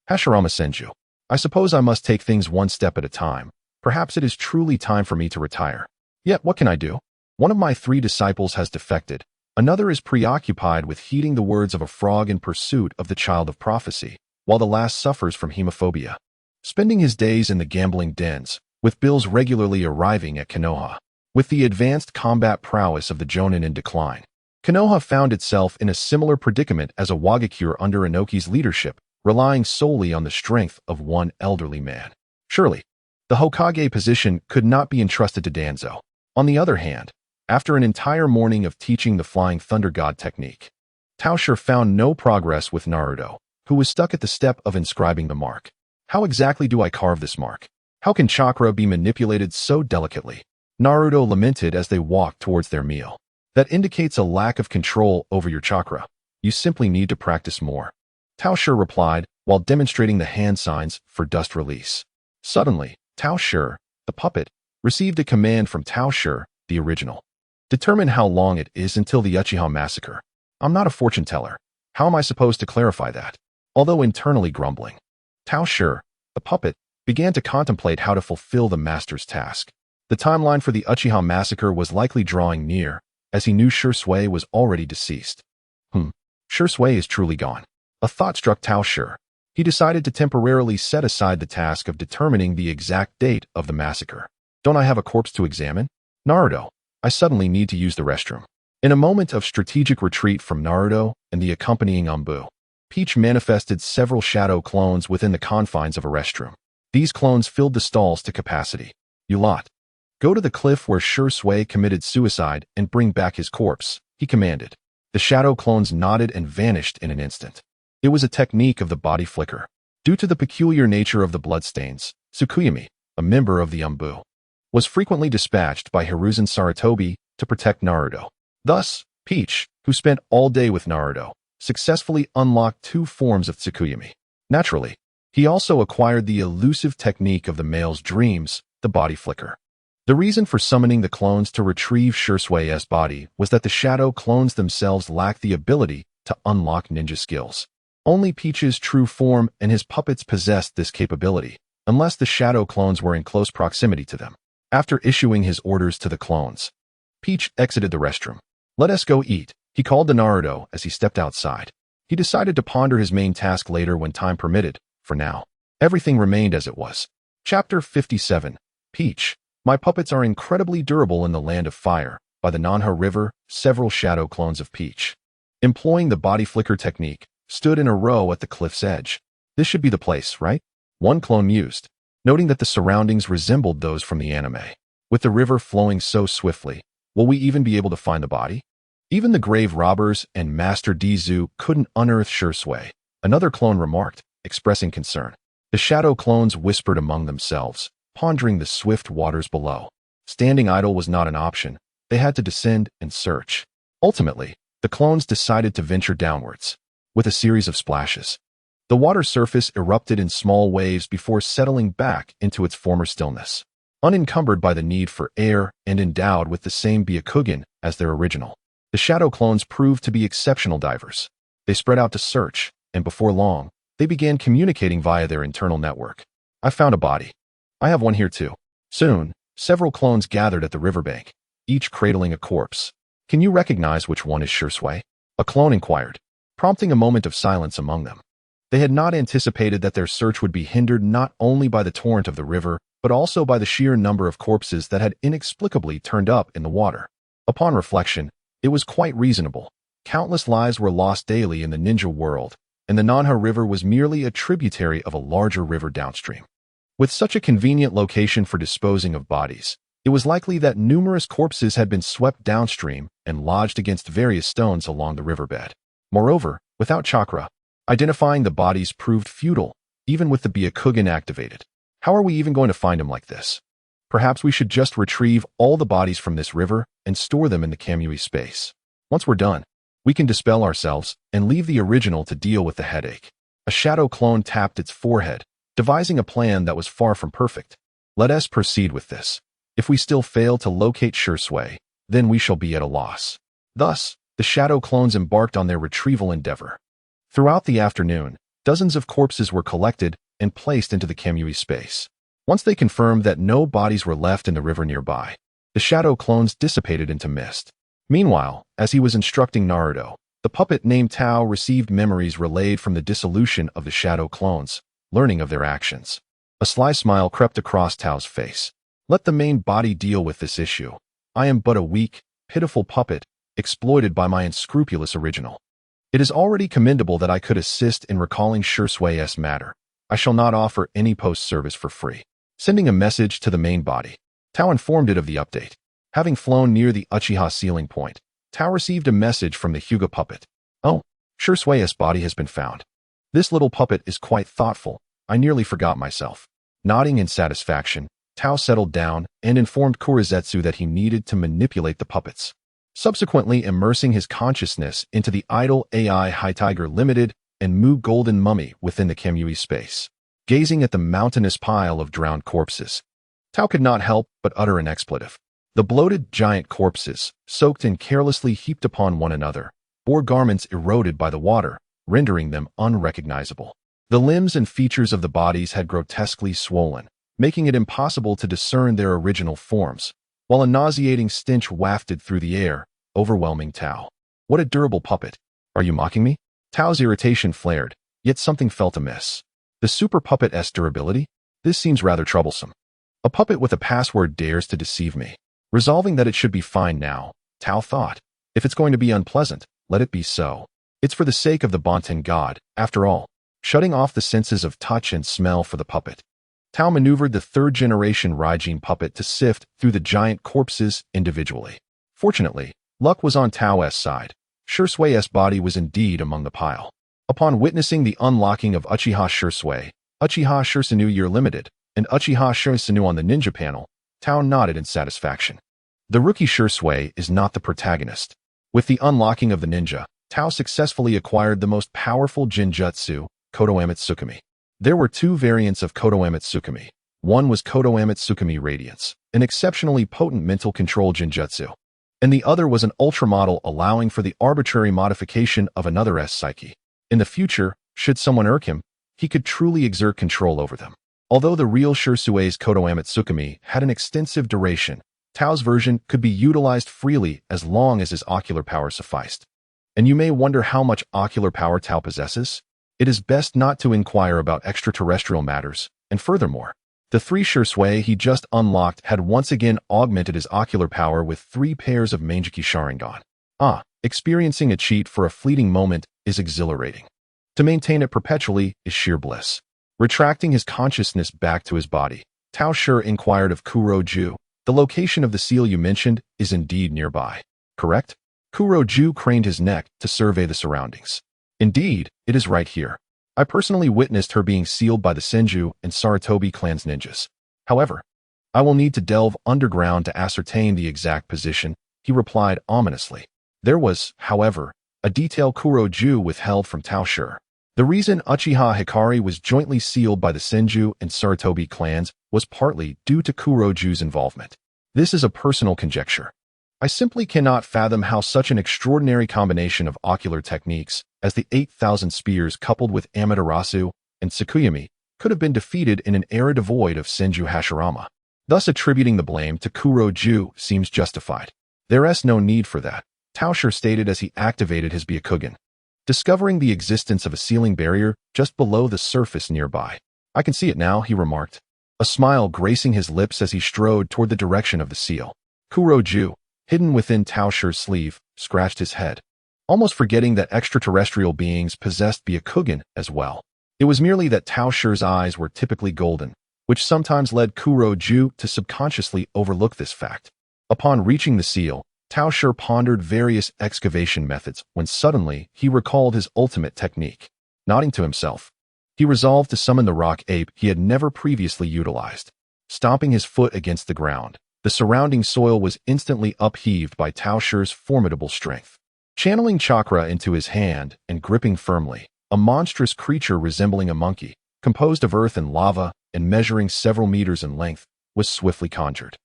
Hashirama Senju, I suppose I must take things one step at a time. Perhaps it is truly time for me to retire. Yet what can I do? One of my 3 disciples has defected. Another is preoccupied with heeding the words of a frog in pursuit of the child of prophecy, while the last suffers from hemophobia. Spending his days in the gambling dens, with bills regularly arriving at Konoha. With the advanced combat prowess of the Jonin in decline, Konoha found itself in a similar predicament as a Wagakure under Inoki's leadership, relying solely on the strength of one elderly man. Surely, the Hokage position could not be entrusted to Danzo. On the other hand, after an entire morning of teaching the Flying Thunder God technique, Tao Shi found no progress with Naruto, who was stuck at the step of inscribing the mark. How exactly do I carve this mark? How can chakra be manipulated so delicately? Naruto lamented as they walked towards their meal. That indicates a lack of control over your chakra. You simply need to practice more. Tao Shi replied, while demonstrating the hand signs for dust release. Suddenly, Tao Shi, the puppet, received a command from Tao Shi, the original. Determine how long it is until the Uchiha massacre. I'm not a fortune teller. How am I supposed to clarify that? Although internally grumbling, Tao Shi, the puppet, began to contemplate how to fulfill the master's task. The timeline for the Uchiha massacre was likely drawing near, as he knew Shui was already deceased. Shui is truly gone. A thought struck Tao Shi. He decided to temporarily set aside the task of determining the exact date of the massacre. Don't I have a corpse to examine? Naruto, I suddenly need to use the restroom. In a moment of strategic retreat from Naruto and the accompanying Umbu, Peach manifested several shadow clones within the confines of a restroom. These clones filled the stalls to capacity. You lot, go to the cliff where Shui committed suicide and bring back his corpse, he commanded. The shadow clones nodded and vanished in an instant. It was a technique of the body flicker. Due to the peculiar nature of the bloodstains, Tsukuyami, a member of the Umbu, was frequently dispatched by Hiruzen Sarutobi to protect Naruto. Thus, Peach, who spent all day with Naruto, successfully unlocked 2 forms of Tsukuyami. Naturally, he also acquired the elusive technique of the male's dreams, the body flicker. The reason for summoning the clones to retrieve Shui's body was that the shadow clones themselves lacked the ability to unlock ninja skills. Only Peach's true form and his puppets possessed this capability, unless the shadow clones were in close proximity to them. After issuing his orders to the clones, Peach exited the restroom. "Let us go eat," he called to Naruto as he stepped outside. He decided to ponder his main task later when time permitted. For now, everything remained as it was. Chapter 57. Peach. My puppets are incredibly durable in the land of fire. By the Nanha River, several shadow clones of Peach, employing the body flicker technique, stood in a row at the cliff's edge. This should be the place, right? One clone mused, noting that the surroundings resembled those from the anime. With the river flowing so swiftly, will we even be able to find the body? Even the grave robbers and Master Dizu couldn't unearth Shursui, another clone remarked, expressing concern. The shadow clones whispered among themselves, pondering the swift waters below. Standing idle was not an option. They had to descend and search. Ultimately, the clones decided to venture downwards. With a series of splashes, the water surface erupted in small waves before settling back into its former stillness, unencumbered by the need for air and endowed with the same Byakugan as their original. The shadow clones proved to be exceptional divers. They spread out to search, and before long, they began communicating via their internal network. "I found a body. I have one here too." Soon, several clones gathered at the riverbank, each cradling a corpse. "Can you recognize which one is Shursui?" a clone inquired, prompting a moment of silence among them. They had not anticipated that their search would be hindered not only by the torrent of the river, but also by the sheer number of corpses that had inexplicably turned up in the water. Upon reflection, it was quite reasonable. Countless lives were lost daily in the ninja world, and the Nanha River was merely a tributary of a larger river downstream. With such a convenient location for disposing of bodies, it was likely that numerous corpses had been swept downstream and lodged against various stones along the riverbed. Moreover, without chakra, identifying the bodies proved futile, even with the Byakugan activated. How are we even going to find them like this? Perhaps we should just retrieve all the bodies from this river and store them in the Kamui space. Once we're done, we can dispel ourselves and leave the original to deal with the headache. A shadow clone tapped its forehead, devising a plan that was far from perfect. Let us proceed with this. If we still fail to locate Shursui, then we shall be at a loss. Thus, the shadow clones embarked on their retrieval endeavor. Throughout the afternoon, dozens of corpses were collected and placed into the Kamui space. Once they confirmed that no bodies were left in the river nearby, the shadow clones dissipated into mist. Meanwhile, as he was instructing Naruto, the puppet named Tao received memories relayed from the dissolution of the shadow clones, learning of their actions. A sly smile crept across Tao's face. "Let the main body deal with this issue. I am but a weak, pitiful puppet, exploited by my unscrupulous original. It is already commendable that I could assist in recalling Shursui's matter. I shall not offer any post-service for free." Sending a message to the main body, Tao informed it of the update. Having flown near the Uchiha ceiling point, Tao received a message from the Hyuga puppet. "Oh, Shursui's body has been found. This little puppet is quite thoughtful. I nearly forgot myself." Nodding in satisfaction, Tao settled down and informed Kurizetsu that he needed to manipulate the puppets, subsequently immersing his consciousness into the idle AI High Tiger Limited and Mu Golden Mummy within the Kamui space. Gazing at the mountainous pile of drowned corpses, Tao could not help but utter an expletive. The bloated giant corpses, soaked and carelessly heaped upon one another, bore garments eroded by the water, rendering them unrecognizable. The limbs and features of the bodies had grotesquely swollen, making it impossible to discern their original forms, while a nauseating stench wafted through the air, overwhelming Tao. "What a durable puppet. Are you mocking me?" Tao's irritation flared, yet something felt amiss. The super puppet's durability? This seems rather troublesome. A puppet with a password dares to deceive me. Resolving that it should be fine now, Tao thought. If it's going to be unpleasant, let it be so. It's for the sake of the Bonten god, after all. Shutting off the senses of touch and smell for the puppet, Tao maneuvered the third-generation Raijin puppet to sift through the giant corpses individually. Fortunately, luck was on Tao's side. Shursui's body was indeed among the pile. Upon witnessing the unlocking of Uchiha Shursui, Uchiha Shursunu Year Limited, and Uchiha Shursunu on the ninja panel, Tao nodded in satisfaction. The rookie Shursui is not the protagonist. With the unlocking of the ninja, Tao successfully acquired the most powerful Jinjutsu, Kodo Amatsukami. There were two variants of Kodo Amatsukami. One was Kodo Amatsukami Radiance, an exceptionally potent mental control Jinjutsu, and the other was an ultra model allowing for the arbitrary modification of another psyche. In the future, Should someone irk him, he could truly exert control over them. Although the real Shirsui's Kotoame Tsukumi had an extensive duration, Tao's version could be utilized freely as long as his ocular power sufficed. And you may wonder how much ocular power Tao possesses? It is best not to inquire about extraterrestrial matters, and furthermore, the 3 Shirsui he just unlocked had once again augmented his ocular power with 3 pairs of Mangeki Sharingan. Experiencing a cheat for a fleeting moment is exhilarating. To maintain it perpetually is sheer bliss. Retracting his consciousness back to his body, Tao Shi inquired of Kuroju, "The location of the seal you mentioned is indeed nearby, correct?" Kuroju craned his neck to survey the surroundings. "Indeed, it is right here. I personally witnessed her being sealed by the Senju and Sarutobi clan's ninjas. However, I will need to delve underground to ascertain the exact position," he replied ominously. There was, however, a detail Kuroju withheld from Tao Shi. The reason Uchiha Hikari was jointly sealed by the Senju and Sarutobi clans was partly due to Kuroju's involvement. This is a personal conjecture. I simply cannot fathom how such an extraordinary combination of ocular techniques as the 8,000 spears coupled with Amaterasu and Tsukuyomi could have been defeated in an era devoid of Senju Hashirama. Thus attributing the blame to Kuroju seems justified. There is no need for that, Tao Shi stated as he activated his Byakugan, discovering the existence of a sealing barrier just below the surface nearby. "I can see it now," he remarked, a smile gracing his lips as he strode toward the direction of the seal. Kuroju, hidden within Tao Shi's sleeve, scratched his head, almost forgetting that extraterrestrial beings possessed Byakugan as well. It was merely that Tao Shi's eyes were typically golden, which sometimes led Kuroju to subconsciously overlook this fact. Upon reaching the seal, Tao Shi pondered various excavation methods when suddenly he recalled his ultimate technique. Nodding to himself, he resolved to summon the rock ape he had never previously utilized. Stomping his foot against the ground, the surrounding soil was instantly upheaved by Tao Shi's formidable strength. Channeling chakra into his hand and gripping firmly, a monstrous creature resembling a monkey, composed of earth and lava and measuring several meters in length, was swiftly conjured.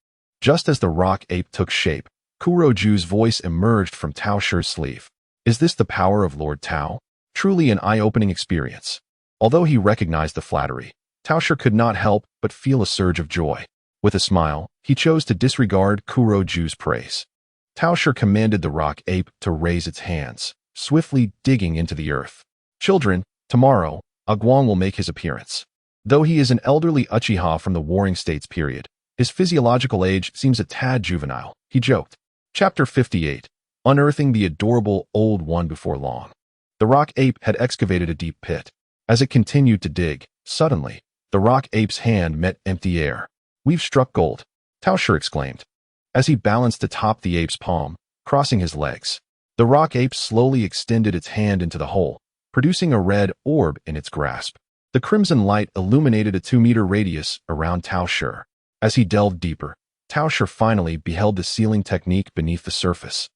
Just as the rock ape took shape, Kuroju's voice emerged from Tao Shi's sleeve. "Is this the power of Lord Tao? Truly an eye-opening experience." Although he recognized the flattery, Tao Shi could not help but feel a surge of joy. With a smile, he chose to disregard Kuroju's praise. Tao Shi commanded the rock ape to raise its hands, swiftly digging into the earth. "Children, tomorrow, Aguang will make his appearance." Though he is an elderly Uchiha from the Warring States period, his physiological age seems a tad juvenile, he joked. Chapter 58. Unearthing the adorable old one before long. The rock ape had excavated a deep pit. As it continued to dig, suddenly, the rock ape's hand met empty air. "We've struck gold," Tao Shi exclaimed, as he balanced atop the ape's palm, crossing his legs. The rock ape slowly extended its hand into the hole, producing a red orb in its grasp. The crimson light illuminated a 2-meter radius around Tao Shi. As he delved deeper, Tao Shi finally beheld the sealing technique beneath the surface,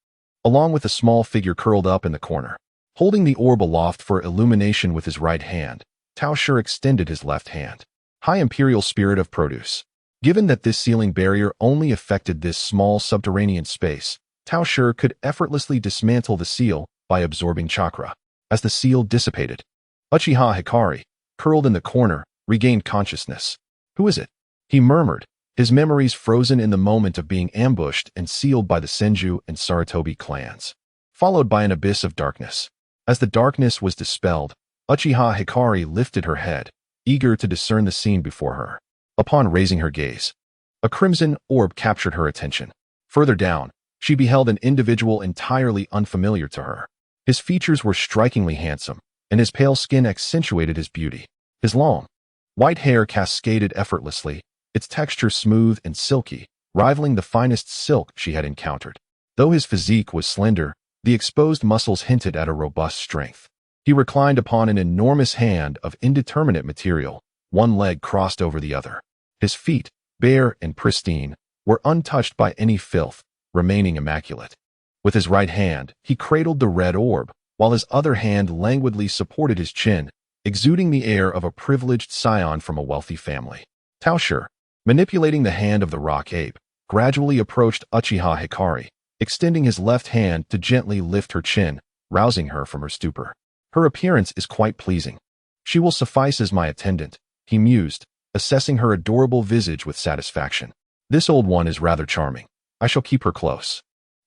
along with a small figure curled up in the corner. Holding the orb aloft for illumination with his right hand, Tao Shi extended his left hand. High Imperial Spirit of Produce. Given that this sealing barrier only affected this small subterranean space, Tao Shi could effortlessly dismantle the seal by absorbing chakra. As the seal dissipated, Uchiha Hikari, curled in the corner, regained consciousness. "Who is it?" he murmured, his memories frozen in the moment of being ambushed and sealed by the Senju and Sarutobi clans, followed by an abyss of darkness. As the darkness was dispelled, Uchiha Hikari lifted her head, eager to discern the scene before her. Upon raising her gaze, a crimson orb captured her attention. Further down, she beheld an individual entirely unfamiliar to her. His features were strikingly handsome, and his pale skin accentuated his beauty. His long, white hair cascaded effortlessly, its texture smooth and silky, rivaling the finest silk she had encountered. Though his physique was slender, the exposed muscles hinted at a robust strength. He reclined upon an enormous hand of indeterminate material, one leg crossed over the other. His feet, bare and pristine, were untouched by any filth, remaining immaculate. With his right hand, he cradled the red orb, while his other hand languidly supported his chin, exuding the air of a privileged scion from a wealthy family. Tao Shi, manipulating the hand of the rock ape, gradually approached Uchiha Hikari, extending his left hand to gently lift her chin, rousing her from her stupor. Her appearance is quite pleasing. She will suffice as my attendant, he mused, assessing her adorable visage with satisfaction. This old one is rather charming. I shall keep her close.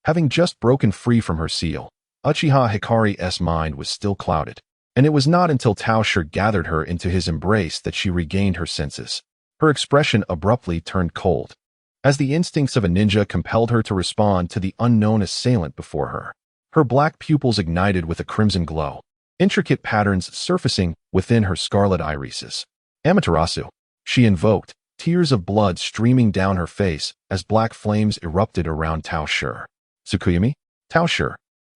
Having just broken free from her seal, Uchiha Hikari's mind was still clouded, and it was not until Tao Shi gathered her into his embrace that she regained her senses. Her expression abruptly turned cold, as the instincts of a ninja compelled her to respond to the unknown assailant before her. Her black pupils ignited with a crimson glow, intricate patterns surfacing within her scarlet irises. Amaterasu, she invoked, tears of blood streaming down her face as black flames erupted around Tao Shi. Tsukuyami? Tao Shi,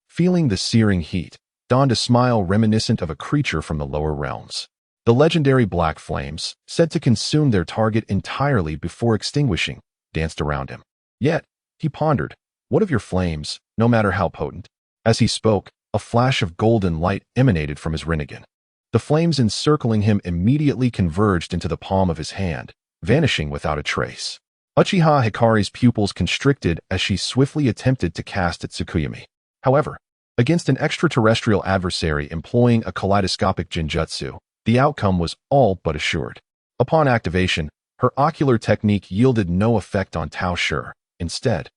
feeling the searing heat, donned a smile reminiscent of a creature from the lower realms. The legendary black flames, said to consume their target entirely before extinguishing, danced around him. Yet, he pondered, what of your flames, no matter how potent? As he spoke, a flash of golden light emanated from his rinnegan. The flames encircling him immediately converged into the palm of his hand, vanishing without a trace. Uchiha Hikari's pupils constricted as she swiftly attempted to cast at Tsukuyami. However, against an extraterrestrial adversary employing a kaleidoscopic genjutsu, the outcome was all but assured. Upon activation, her ocular technique yielded no effect on Tao Shi. Instead,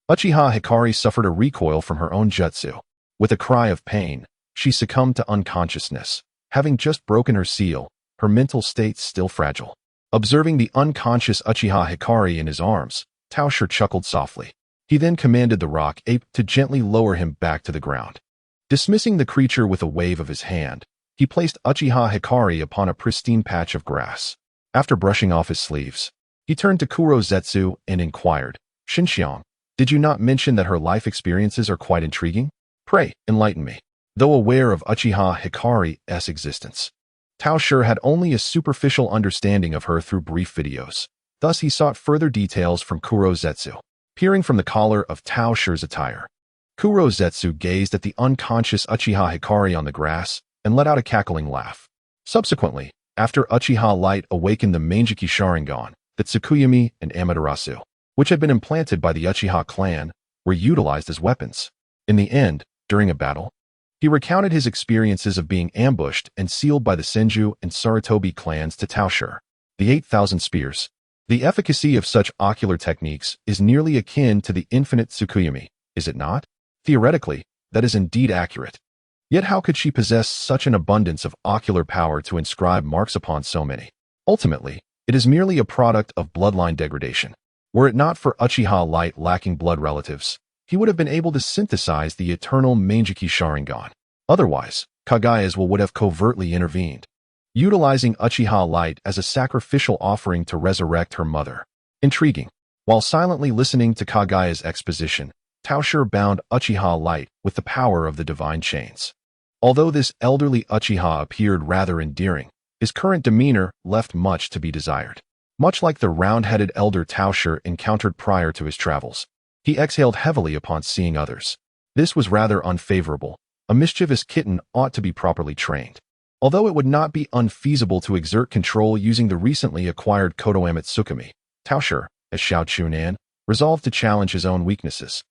Uchiha Hikari suffered a recoil from her own jutsu. With a cry of pain, she succumbed to unconsciousness, having just broken her seal, her mental state still fragile. Observing the unconscious Uchiha Hikari in his arms, Tao Shi chuckled softly. He then commanded the rock ape to gently lower him back to the ground. Dismissing the creature with a wave of his hand, he placed Uchiha Hikari upon a pristine patch of grass. After brushing off his sleeves, he turned to Kurozetsu and inquired, Shinxiang, did you not mention that her life experiences are quite intriguing? Pray, enlighten me. Though aware of Uchiha Hikari's existence, Tao Shi had only a superficial understanding of her through brief videos. Thus he sought further details from Kurozetsu. Peering from the collar of Tao Shi's attire, Kurozetsu gazed at the unconscious Uchiha Hikari on the grass and let out a cackling laugh. Subsequently, after Uchiha Light awakened the Mangeki Sharingan, the Tsukuyami and Amaterasu, which had been implanted by the Uchiha clan, were utilized as weapons. In the end, during a battle, he recounted his experiences of being ambushed and sealed by the Senju and Sarutobi clans to Tao Shi. The 8,000 spears. The efficacy of such ocular techniques is nearly akin to the infinite Tsukuyami, is it not? Theoretically, that is indeed accurate. Yet how could she possess such an abundance of ocular power to inscribe marks upon so many? Ultimately, it is merely a product of bloodline degradation. Were it not for Uchiha Light lacking blood relatives, he would have been able to synthesize the eternal Mangeki Sharingan. Otherwise, Kagaya's would have covertly intervened, utilizing Uchiha Light as a sacrificial offering to resurrect her mother. Intriguing. While silently listening to Kagaya's exposition, Tao Shi bound Uchiha Light with the power of the divine chains. Although this elderly Uchiha appeared rather endearing, his current demeanor left much to be desired. Much like the round-headed elder Tao Shi encountered prior to his travels, he exhaled heavily upon seeing others. This was rather unfavorable. A mischievous kitten ought to be properly trained. Although it would not be unfeasible to exert control using the recently acquired Kotoeme Tsukumi, Tao Shi, as Xiao Chunan, resolved to challenge his own weaknesses.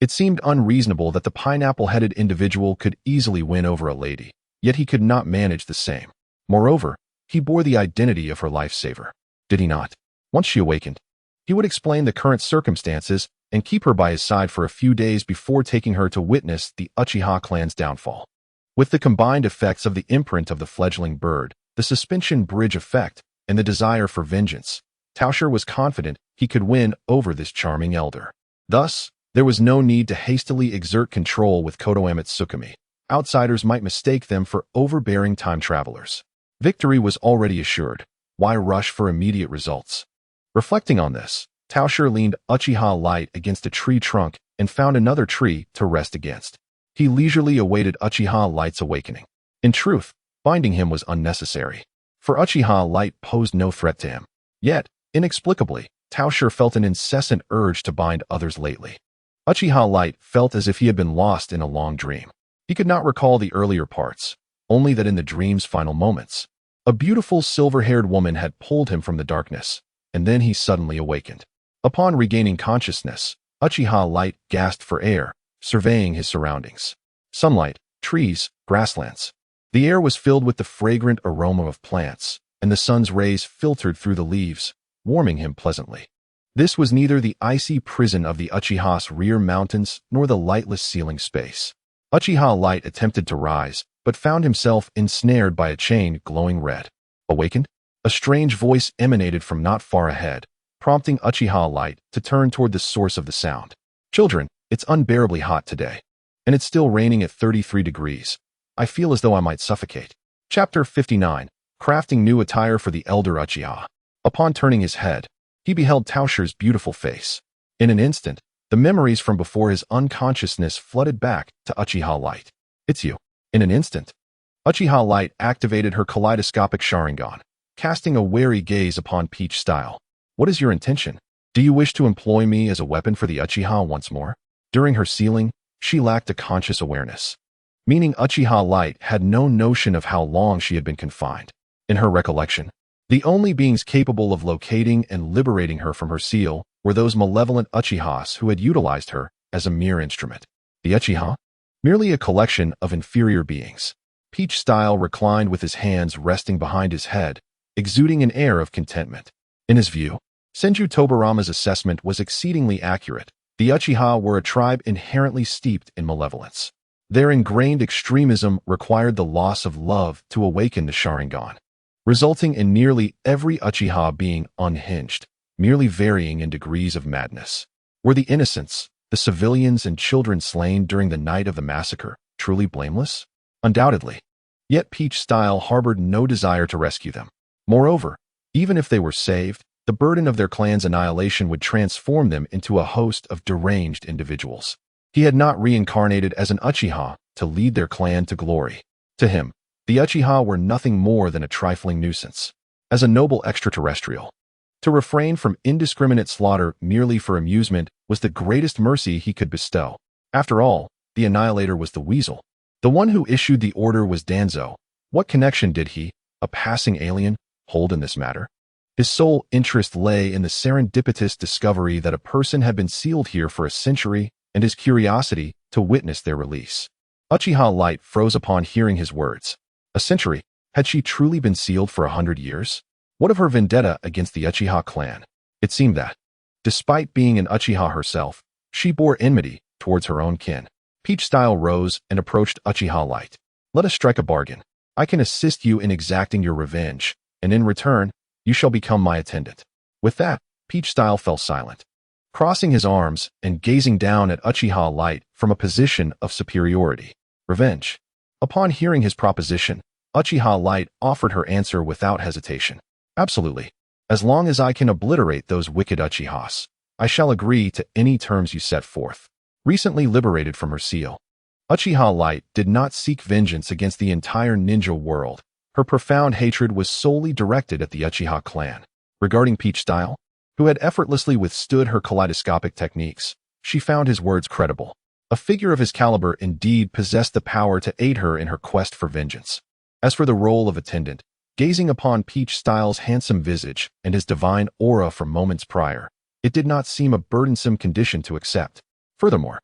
It seemed unreasonable that the pineapple-headed individual could easily win over a lady, yet he could not manage the same. Moreover, he bore the identity of her lifesaver. Did he not? Once she awakened, he would explain the current circumstances and keep her by his side for a few days before taking her to witness the Uchiha clan's downfall. With the combined effects of the imprint of the fledgling bird, the suspension bridge effect, and the desire for vengeance, Tao Shi was confident he could win over this charming elder. Thus, there was no need to hastily exert control with Kotoeme Tsukumi. Outsiders might mistake them for overbearing time travelers. Victory was already assured. Why rush for immediate results? Reflecting on this, Tao Shi leaned Uchiha Light against a tree trunk and found another tree to rest against. He leisurely awaited Uchiha Light's awakening. In truth, binding him was unnecessary, for Uchiha Light posed no threat to him. Yet, inexplicably, Tao Shi felt an incessant urge to bind others lately. Uchiha Light felt as if he had been lost in a long dream. He could not recall the earlier parts, only that in the dream's final moments, a beautiful silver-haired woman had pulled him from the darkness, and then he suddenly awakened. Upon regaining consciousness, Uchiha Light gasped for air, surveying his surroundings. Sunlight, trees, grasslands. The air was filled with the fragrant aroma of plants, and the sun's rays filtered through the leaves, warming him pleasantly. This was neither the icy prison of the Uchiha's rear mountains nor the lightless ceiling space. Uchiha Light attempted to rise, but found himself ensnared by a chain glowing red. Awakened? A strange voice emanated from not far ahead, prompting Uchiha Light to turn toward the source of the sound. Children, it's unbearably hot today. And it's still raining at 33 degrees. I feel as though I might suffocate. Chapter 59. Crafting New Attire for the Elder Uchiha. Upon turning his head, he beheld Tao Shi's beautiful face. In an instant, the memories from before his unconsciousness flooded back to Uchiha Light. It's you. In an instant, Uchiha Light activated her kaleidoscopic Sharingan, casting a wary gaze upon Peach Style. What is your intention? Do you wish to employ me as a weapon for the Uchiha once more? During her sealing, she lacked a conscious awareness, meaning Uchiha Light had no notion of how long she had been confined. In her recollection, the only beings capable of locating and liberating her from her seal were those malevolent Uchihas who had utilized her as a mere instrument. The Uchiha? Merely a collection of inferior beings. Peach Style reclined with his hands resting behind his head, exuding an air of contentment. In his view, Senju Tobirama's assessment was exceedingly accurate. The Uchiha were a tribe inherently steeped in malevolence. Their ingrained extremism required the loss of love to awaken the Sharingan, resulting in nearly every Uchiha being unhinged, merely varying in degrees of madness. Were the innocents, the civilians and children slain during the night of the massacre, truly blameless? Undoubtedly. Yet Peach Style harbored no desire to rescue them. Moreover, even if they were saved, the burden of their clan's annihilation would transform them into a host of deranged individuals. He had not reincarnated as an Uchiha to lead their clan to glory. To him, the Uchiha were nothing more than a trifling nuisance. As a noble extraterrestrial, to refrain from indiscriminate slaughter merely for amusement was the greatest mercy he could bestow. After all, the annihilator was the weasel. The one who issued the order was Danzo. What connection did he, a passing alien, hold in this matter? His sole interest lay in the serendipitous discovery that a person had been sealed here for a century and his curiosity to witness their release. Uchiha Light froze upon hearing his words. A century? Had she truly been sealed for 100 years? What of her vendetta against the Uchiha clan? It seemed that, despite being an Uchiha herself, she bore enmity towards her own kin. Peach Style rose and approached Uchiha Light. Let us strike a bargain. I can assist you in exacting your revenge, and in return, you shall become my attendant. With that, Peach Style fell silent, crossing his arms and gazing down at Uchiha Light from a position of superiority. Revenge. Upon hearing his proposition, Uchiha Light offered her answer without hesitation. Absolutely. As long as I can obliterate those wicked Uchihas, I shall agree to any terms you set forth. Recently liberated from her seal, Uchiha Light did not seek vengeance against the entire ninja world. Her profound hatred was solely directed at the Uchiha clan. Regarding Peach Style, who had effortlessly withstood her kaleidoscopic techniques, she found his words credible. A figure of his caliber indeed possessed the power to aid her in her quest for vengeance. As for the role of attendant, gazing upon Peach Style's handsome visage and his divine aura from moments prior, it did not seem a burdensome condition to accept. Furthermore,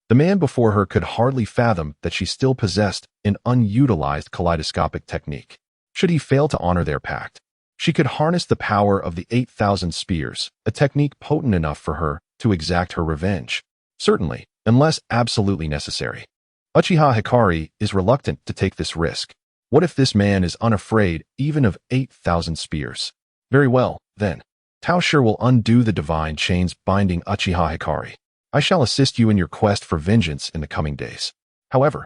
the man before her could hardly fathom that she still possessed an unutilized kaleidoscopic technique. Should he fail to honor their pact, she could harness the power of the 8,000 spears, a technique potent enough for her to exact her revenge. Certainly, unless absolutely necessary. Uchiha Hikari is reluctant to take this risk. What if this man is unafraid even of 8,000 spears? Very well, then. Tao Shi will undo the divine chains binding Uchiha Hikari. I shall assist you in your quest for vengeance in the coming days. However,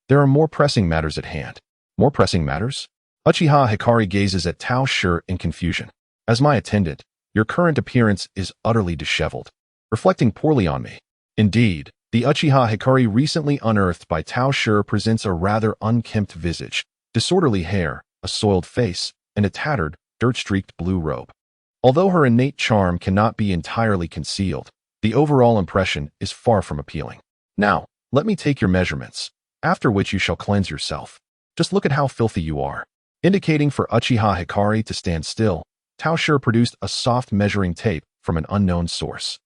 there are more pressing matters at hand. More pressing matters? Uchiha Hikari gazes at Tao Shi in confusion. As my attendant, your current appearance is utterly disheveled, reflecting poorly on me. Indeed, the Uchiha Hikari recently unearthed by Tao Shi presents a rather unkempt visage, disorderly hair, a soiled face, and a tattered, dirt-streaked blue robe. Although her innate charm cannot be entirely concealed, the overall impression is far from appealing. Now, let me take your measurements, after which you shall cleanse yourself. Just look at how filthy you are. Indicating for Uchiha Hikari to stand still, Tao Shi produced a soft measuring tape from an unknown source.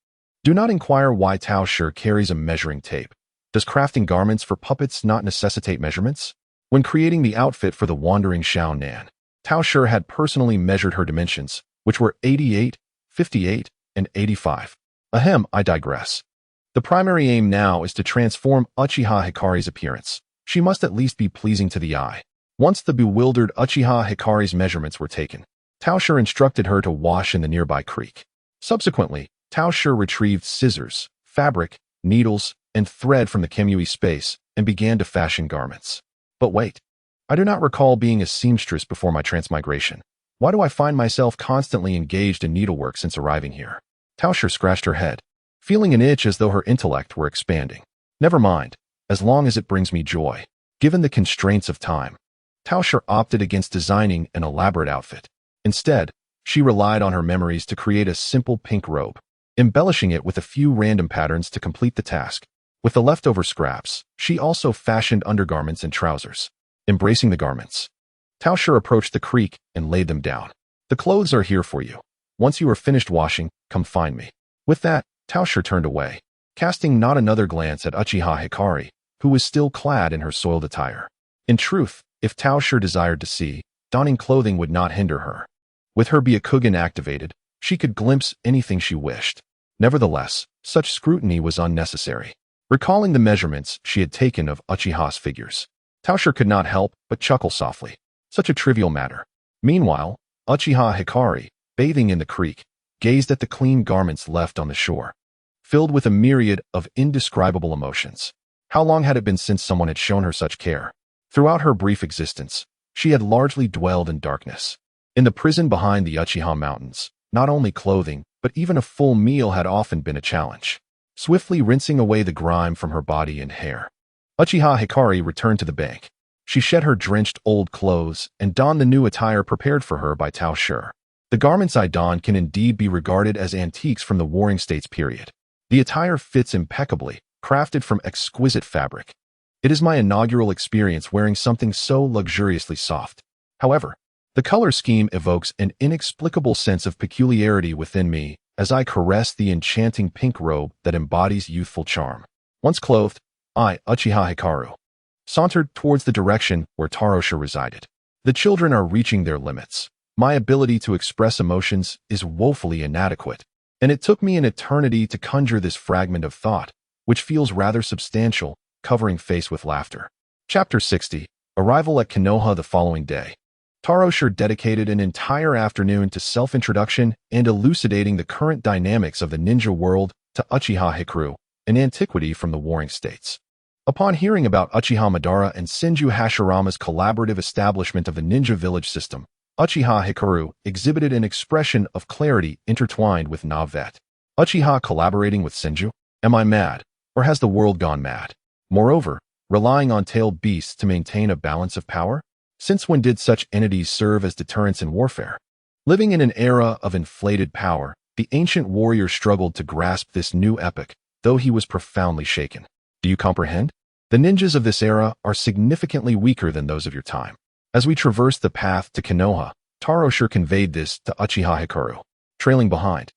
Do not inquire why Tao Shi carries a measuring tape. Does crafting garments for puppets not necessitate measurements? When creating the outfit for the Wandering Rurouni, Tao Shi had personally measured her dimensions, which were 88, 58, and 85. Ahem, I digress. The primary aim now is to transform Uchiha Hikari's appearance. She must at least be pleasing to the eye. Once the bewildered Uchiha Hikari's measurements were taken, Tao Shi instructed her to wash in the nearby creek. Subsequently, Tao Shi retrieved scissors, fabric, needles, and thread from the Kemui space and began to fashion garments. But wait, I do not recall being a seamstress before my transmigration. Why do I find myself constantly engaged in needlework since arriving here? Tao Shi scratched her head, feeling an itch as though her intellect were expanding. Never mind, as long as it brings me joy. Given the constraints of time, Tao Shi opted against designing an elaborate outfit. Instead, she relied on her memories to create a simple pink robe, embellishing it with a few random patterns to complete the task. With the leftover scraps, she also fashioned undergarments and trousers. Embracing the garments, Tao Shi approached the creek and laid them down. The clothes are here for you. Once you are finished washing, come find me. With that, Tao Shi turned away, casting not another glance at Uchiha Hikari, who was still clad in her soiled attire. In truth, if Tao Shi desired to see, donning clothing would not hinder her. With her Byakugan activated, she could glimpse anything she wished. Nevertheless, such scrutiny was unnecessary. Recalling the measurements she had taken of Uchiha's figures, Tao Shi could not help but chuckle softly. Such a trivial matter. Meanwhile, Uchiha Hikari, bathing in the creek, gazed at the clean garments left on the shore, filled with a myriad of indescribable emotions. How long had it been since someone had shown her such care? Throughout her brief existence, she had largely dwelled in darkness. In the prison behind the Uchiha Mountains, not only clothing, but even a full meal had often been a challenge. Swiftly rinsing away the grime from her body and hair, Uchiha Hikari returned to the bank. She shed her drenched old clothes and donned the new attire prepared for her by Tao Shi. The garments I don can indeed be regarded as antiques from the Warring States period. The attire fits impeccably, crafted from exquisite fabric. It is my inaugural experience wearing something so luxuriously soft. However, the color scheme evokes an inexplicable sense of peculiarity within me as I caress the enchanting pink robe that embodies youthful charm. Once clothed, I, Uchiha Hikaru, sauntered towards the direction where Tao Shi resided. The children are reaching their limits. My ability to express emotions is woefully inadequate, and it took me an eternity to conjure this fragment of thought, which feels rather substantial, covering face with laughter. Chapter 60, Arrival at Konoha the following day. Tao Shi dedicated an entire afternoon to self-introduction and elucidating the current dynamics of the ninja world to Uchiha Hikaru, an antiquity from the Warring States. Upon hearing about Uchiha Madara and Senju Hashirama's collaborative establishment of the ninja village system, Uchiha Hikaru exhibited an expression of clarity intertwined with navet. Uchiha collaborating with Senju? Am I mad? Or has the world gone mad? Moreover, relying on tailed beasts to maintain a balance of power? Since when did such entities serve as deterrents in warfare? Living in an era of inflated power, the ancient warrior struggled to grasp this new epoch, though he was profoundly shaken. Do you comprehend? The ninjas of this era are significantly weaker than those of your time. As we traversed the path to Konoha, Tao Shi conveyed this to Uchiha Hikaru. Trailing behind,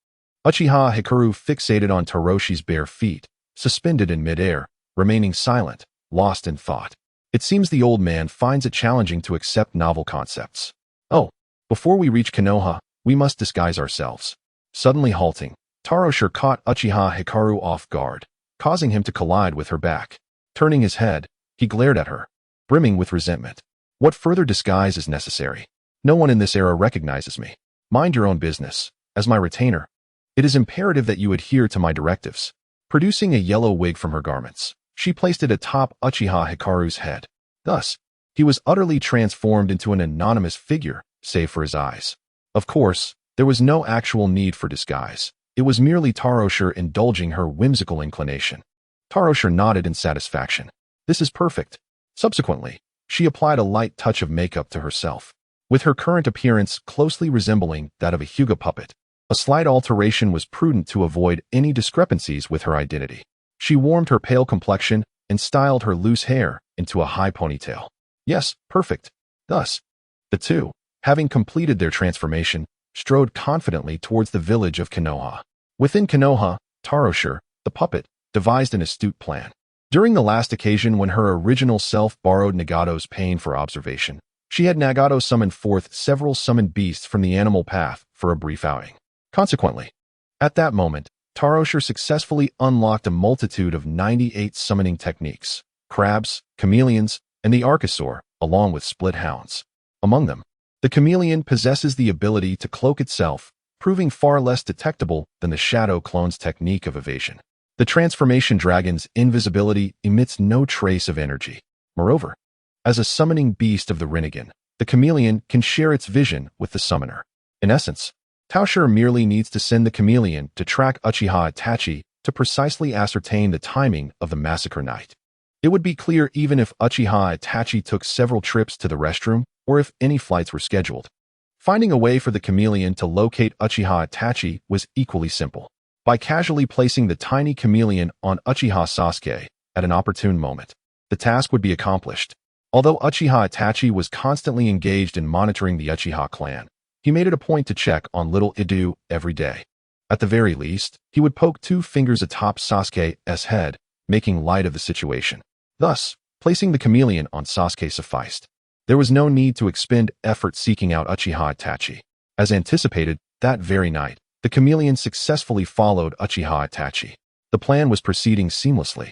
Uchiha Hikaru fixated on Taroshi's bare feet, suspended in midair, remaining silent, lost in thought. It seems the old man finds it challenging to accept novel concepts. Oh, before we reach Konoha, we must disguise ourselves. Suddenly halting, Tao Shi caught Uchiha Hikaru off guard, causing him to collide with her back. Turning his head, he glared at her, brimming with resentment. What further disguise is necessary? No one in this era recognizes me. Mind your own business. As my retainer, it is imperative that you adhere to my directives. Producing a yellow wig from her garments, she placed it atop Uchiha Hikaru's head. Thus, he was utterly transformed into an anonymous figure, save for his eyes. Of course, there was no actual need for disguise. It was merely Tao Shi indulging her whimsical inclination. Tao Shi nodded in satisfaction. This is perfect. Subsequently, she applied a light touch of makeup to herself. With her current appearance closely resembling that of a Hyuga puppet, a slight alteration was prudent to avoid any discrepancies with her identity. She warmed her pale complexion and styled her loose hair into a high ponytail. Yes, perfect. Thus, the two, having completed their transformation, strode confidently towards the village of Konoha. Within Konoha, Tao Shi, the puppet, devised an astute plan. During the last occasion when her original self borrowed Nagato's pain for observation, she had Nagato summon forth several summoned beasts from the animal path for a brief outing. Consequently, at that moment, Taroshir successfully unlocked a multitude of 98 summoning techniques, crabs, chameleons, and the archosaur, along with split hounds. Among them, the chameleon possesses the ability to cloak itself, proving far less detectable than the shadow clone's technique of evasion. The transformation dragon's invisibility emits no trace of energy. Moreover, as a summoning beast of the Rinnegan, the chameleon can share its vision with the summoner. In essence, Tao Shi merely needs to send the chameleon to track Uchiha Itachi to precisely ascertain the timing of the massacre night. It would be clear even if Uchiha Itachi took several trips to the restroom or if any flights were scheduled. Finding a way for the chameleon to locate Uchiha Itachi was equally simple. By casually placing the tiny chameleon on Uchiha Sasuke at an opportune moment, the task would be accomplished. Although Uchiha Itachi was constantly engaged in monitoring the Uchiha clan, he made it a point to check on little Idu every day. At the very least, he would poke 2 fingers atop Sasuke's head, making light of the situation. Thus, placing the chameleon on Sasuke sufficed. There was no need to expend effort seeking out Uchiha Itachi. As anticipated, that very night, the chameleon successfully followed Uchiha Itachi. The plan was proceeding seamlessly,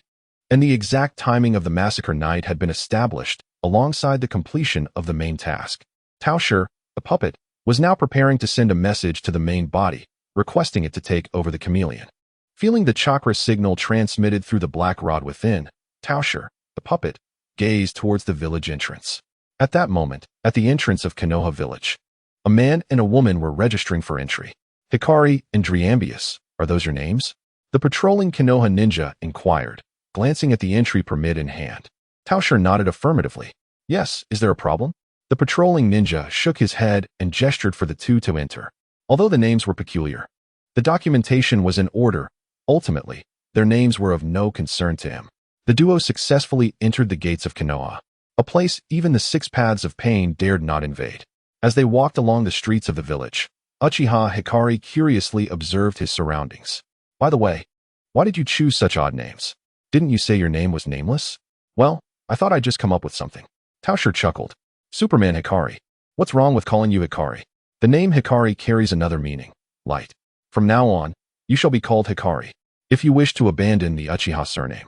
and the exact timing of the massacre night had been established alongside the completion of the main task. Tao Shi, the puppet, was now preparing to send a message to the main body, requesting it to take over the chameleon. Feeling the chakra signal transmitted through the black rod within, Tao Shi, the puppet, gazed towards the village entrance. At that moment, at the entrance of Konoha village, a man and a woman were registering for entry. Hikari and Driambius, are those your names? The patrolling Konoha ninja inquired, glancing at the entry permit in hand. Tao Shi nodded affirmatively. Yes, is there a problem? The patrolling ninja shook his head and gestured for the two to enter. Although the names were peculiar, the documentation was in order. Ultimately, their names were of no concern to him. The duo successfully entered the gates of Konoha, a place even the 6 paths of pain dared not invade. As they walked along the streets of the village, Uchiha Hikari curiously observed his surroundings. By the way, why did you choose such odd names? Didn't you say your name was nameless? Well, I thought I'd just come up with something. Tao Shi chuckled. Superman Hikari. What's wrong with calling you Hikari? The name Hikari carries another meaning, light. From now on, you shall be called Hikari. If you wish to abandon the Uchiha surname,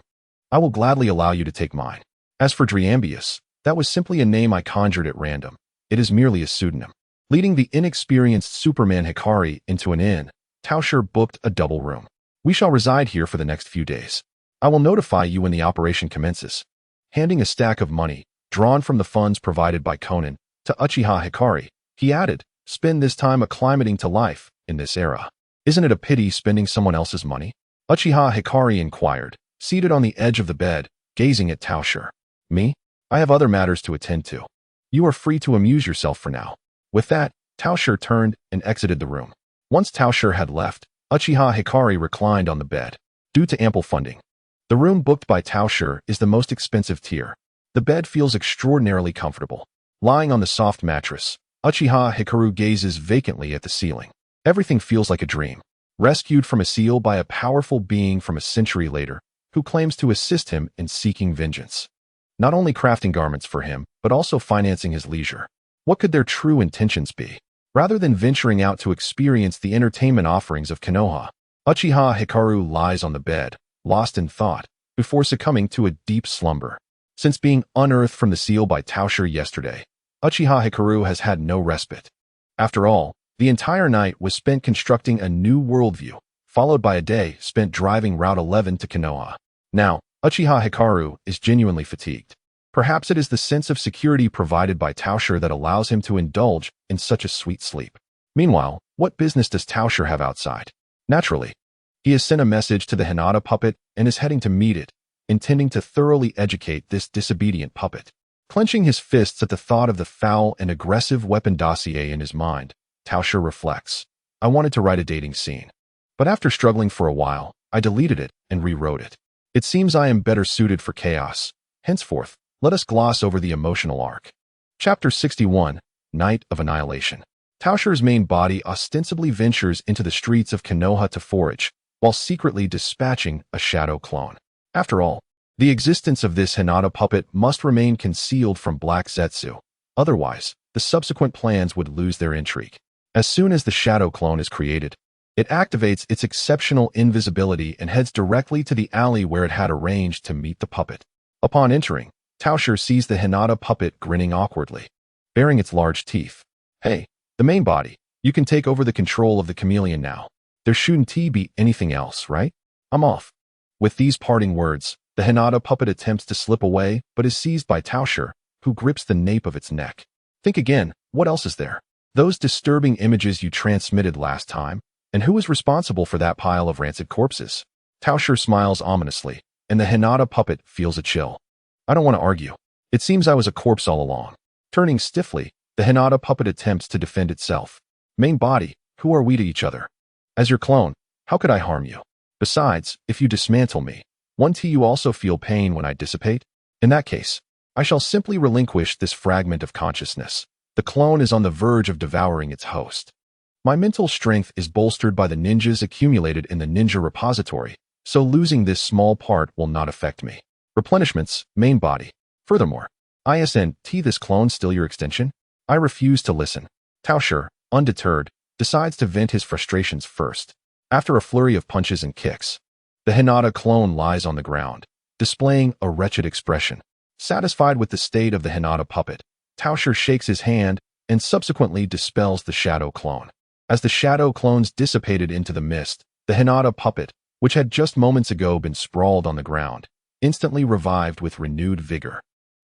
I will gladly allow you to take mine. As for Driambius, that was simply a name I conjured at random. It is merely a pseudonym. Leading the inexperienced Superman Hikari into an inn, Tao Shi booked a double room. We shall reside here for the next few days. I will notify you when the operation commences. Handing a stack of money, drawn from the funds provided by Conan, to Uchiha Hikari, he added, spend this time acclimating to life in this era. Isn't it a pity spending someone else's money? Uchiha Hikari inquired, seated on the edge of the bed, gazing at Tao Shi. Me? I have other matters to attend to. You are free to amuse yourself for now. With that, Tao Shi turned and exited the room. Once Tao Shi had left, Uchiha Hikari reclined on the bed. Due to ample funding, the room booked by Tao Shi is the most expensive tier. The bed feels extraordinarily comfortable. Lying on the soft mattress, Uchiha Hikaru gazes vacantly at the ceiling. Everything feels like a dream. Rescued from a seal by a powerful being from a century later, who claims to assist him in seeking vengeance. Not only crafting garments for him, but also financing his leisure. What could their true intentions be? Rather than venturing out to experience the entertainment offerings of Konoha, Uchiha Hikaru lies on the bed, lost in thought, before succumbing to a deep slumber. Since being unearthed from the seal by Tao Shi yesterday, Uchiha Hikaru has had no respite. After all, the entire night was spent constructing a new worldview, followed by a day spent driving Route 11 to Konoha. Now, Uchiha Hikaru is genuinely fatigued. Perhaps it is the sense of security provided by Tao Shi that allows him to indulge in such a sweet sleep. Meanwhile, what business does Tao Shi have outside? Naturally, he has sent a message to the Hinata puppet and is heading to meet it, intending to thoroughly educate this disobedient puppet. Clenching his fists at the thought of the foul and aggressive weapon dossier in his mind, Tao Shi reflects. I wanted to write a dating scene, but after struggling for a while, I deleted it and rewrote it. It seems I am better suited for chaos. Henceforth, let us gloss over the emotional arc. Chapter 61, Night of Annihilation. Tao Shi's main body ostensibly ventures into the streets of Konoha to forage, while secretly dispatching a shadow clone. After all, The existence of this Hinata puppet must remain concealed from Black Zetsu. Otherwise, the subsequent plans would lose their intrigue. As soon as the shadow clone is created, it activates its exceptional invisibility and heads directly to the alley where it had arranged to meet the puppet. Upon entering, Tao Shi sees the Hinata puppet grinning awkwardly, baring its large teeth. "Hey, the main body, you can take over the control of the chameleon now. There shouldn't be anything else, right? I'm off." With these parting words, the Hinata puppet attempts to slip away but is seized by Tao Shi, who grips the nape of its neck. "Think again, what else is there? Those disturbing images you transmitted last time? And who is responsible for that pile of rancid corpses?" Tao Shi smiles ominously, and the Hinata puppet feels a chill. "I don't want to argue. It seems I was a corpse all along." Turning stiffly, the Hinata puppet attempts to defend itself. "Main body, who are we to each other? As your clone, how could I harm you? Besides, if you dismantle me, won't you also feel pain when I dissipate? In that case, I shall simply relinquish this fragment of consciousness. The clone is on the verge of devouring its host. My mental strength is bolstered by the ninjas accumulated in the ninja repository, so losing this small part will not affect me. Replenishments, main body. Furthermore, isn't this clone still your extension?" I refuse to listen. Tao Shi, undeterred, decides to vent his frustrations first. After a flurry of punches and kicks, the Hinata clone lies on the ground, displaying a wretched expression. Satisfied with the state of the Hinata puppet, Tao Shi shakes his hand and subsequently dispels the shadow clone. As the shadow clones dissipated into the mist, the Hinata puppet, which had just moments ago been sprawled on the ground, instantly revived with renewed vigor.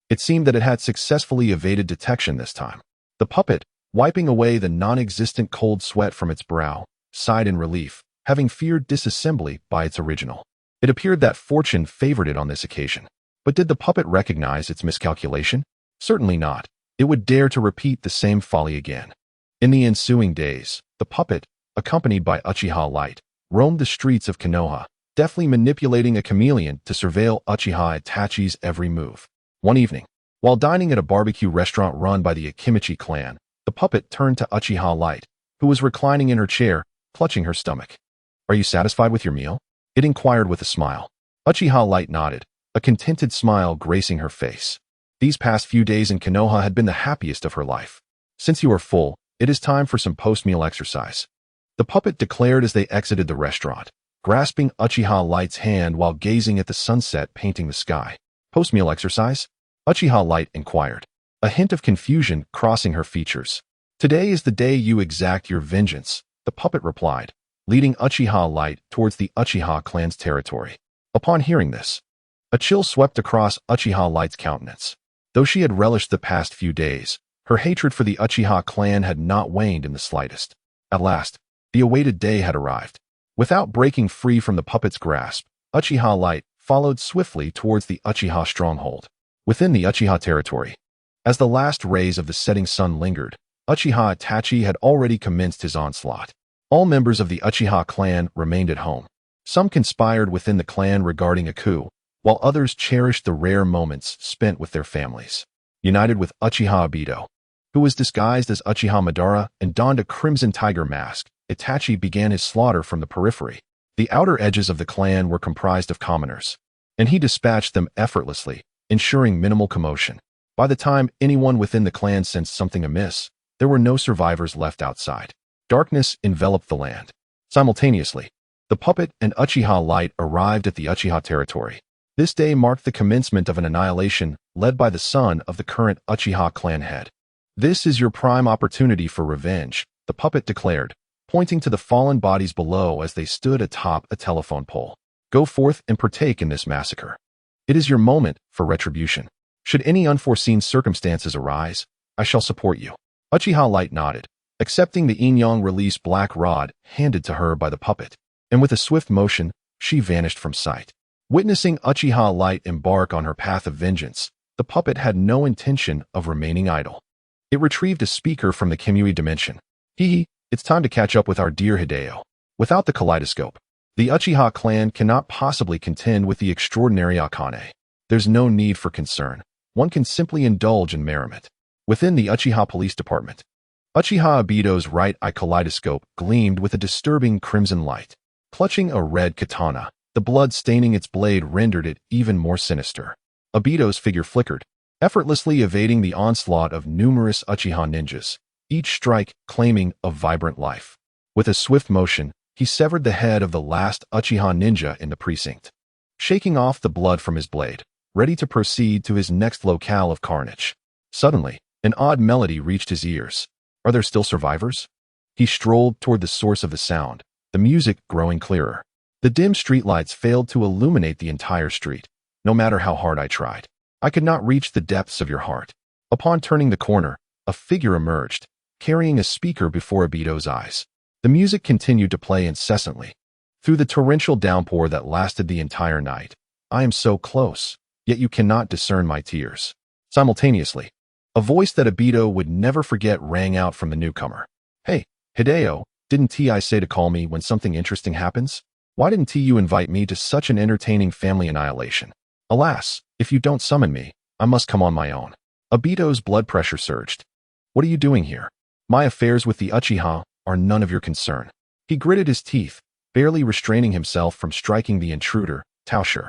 It seemed that it had successfully evaded detection this time. The puppet, wiping away the non-existent cold sweat from its brow, sighed in relief, having feared disassembly by its original. It appeared that fortune favored it on this occasion. But did the puppet recognize its miscalculation? Certainly not. It would dare to repeat the same folly again. In the ensuing days, the puppet, accompanied by Uchiha Light, roamed the streets of Konoha, deftly manipulating a chameleon to surveil Uchiha Itachi's every move. One evening, while dining at a barbecue restaurant run by the Akimichi clan, the puppet turned to Uchiha Light, who was reclining in her chair, clutching her stomach. "Are you satisfied with your meal?" it inquired with a smile. Uchiha Light nodded, a contented smile gracing her face. These past few days in Konoha had been the happiest of her life. "Since you are full, it is time for some post-meal exercise," the puppet declared as they exited the restaurant, grasping Uchiha Light's hand while gazing at the sunset painting the sky. "Post-meal exercise?" Uchiha Light inquired, a hint of confusion crossing her features. "Today is the day you exact your vengeance," the puppet replied, leading Uchiha Light towards the Uchiha clan's territory. Upon hearing this, a chill swept across Uchiha Light's countenance. Though she had relished the past few days, her hatred for the Uchiha clan had not waned in the slightest. At last, the awaited day had arrived. Without breaking free from the puppet's grasp, Uchiha Light followed swiftly towards the Uchiha stronghold. Within the Uchiha territory, as the last rays of the setting sun lingered, Uchiha Itachi had already commenced his onslaught. All members of the Uchiha clan remained at home. Some conspired within the clan regarding a coup, while others cherished the rare moments spent with their families. United with Uchiha Obito, who was disguised as Uchiha Madara and donned a crimson tiger mask, Itachi began his slaughter from the periphery. The outer edges of the clan were comprised of commoners, and he dispatched them effortlessly, ensuring minimal commotion. By the time anyone within the clan sensed something amiss, there were no survivors left outside. Darkness enveloped the land. Simultaneously, the puppet and Uchiha Light arrived at the Uchiha territory. This day marked the commencement of an annihilation led by the son of the current Uchiha clan head. "This is your prime opportunity for revenge," the puppet declared, pointing to the fallen bodies below as they stood atop a telephone pole. "Go forth and partake in this massacre. It is your moment for retribution. Should any unforeseen circumstances arise, I shall support you." Uchiha Light nodded, accepting the Yin-Yang release black rod handed to her by the puppet, and with a swift motion, she vanished from sight. Witnessing Uchiha Light embark on her path of vengeance, the puppet had no intention of remaining idle. It retrieved a speaker from the Kimui dimension. "Hehe, it's time to catch up with our dear Hideo. Without the kaleidoscope, the Uchiha clan cannot possibly contend with the extraordinary Akane. There's no need for concern. One can simply indulge in merriment." Within the Uchiha police department, Uchiha Obito's right eye kaleidoscope gleamed with a disturbing crimson light. Clutching a red katana, The blood staining its blade rendered it even more sinister. Obito's figure flickered, effortlessly evading the onslaught of numerous Uchiha ninjas, each strike claiming a vibrant life. With a swift motion, he severed the head of the last Uchiha ninja in the precinct, shaking off the blood from his blade, ready to proceed to his next locale of carnage. Suddenly, an odd melody reached his ears. Are there still survivors? He strolled toward the source of the sound, the music growing clearer. The dim streetlights failed to illuminate the entire street. No matter how hard I tried, I could not reach the depths of your heart. Upon turning the corner, a figure emerged, carrying a speaker before Obito's eyes. The music continued to play incessantly. Through the torrential downpour that lasted the entire night, I am so close, yet you cannot discern my tears. Simultaneously, a voice that Obito would never forget rang out from the newcomer. Hey, Hideo, didn't I say to call me when something interesting happens? Why didn't you invite me to such an entertaining family annihilation? Alas, if you don't summon me, I must come on my own. Obito's blood pressure surged. What are you doing here? My affairs with the Uchiha are none of your concern. He gritted his teeth, barely restraining himself from striking the intruder, Tao Shi.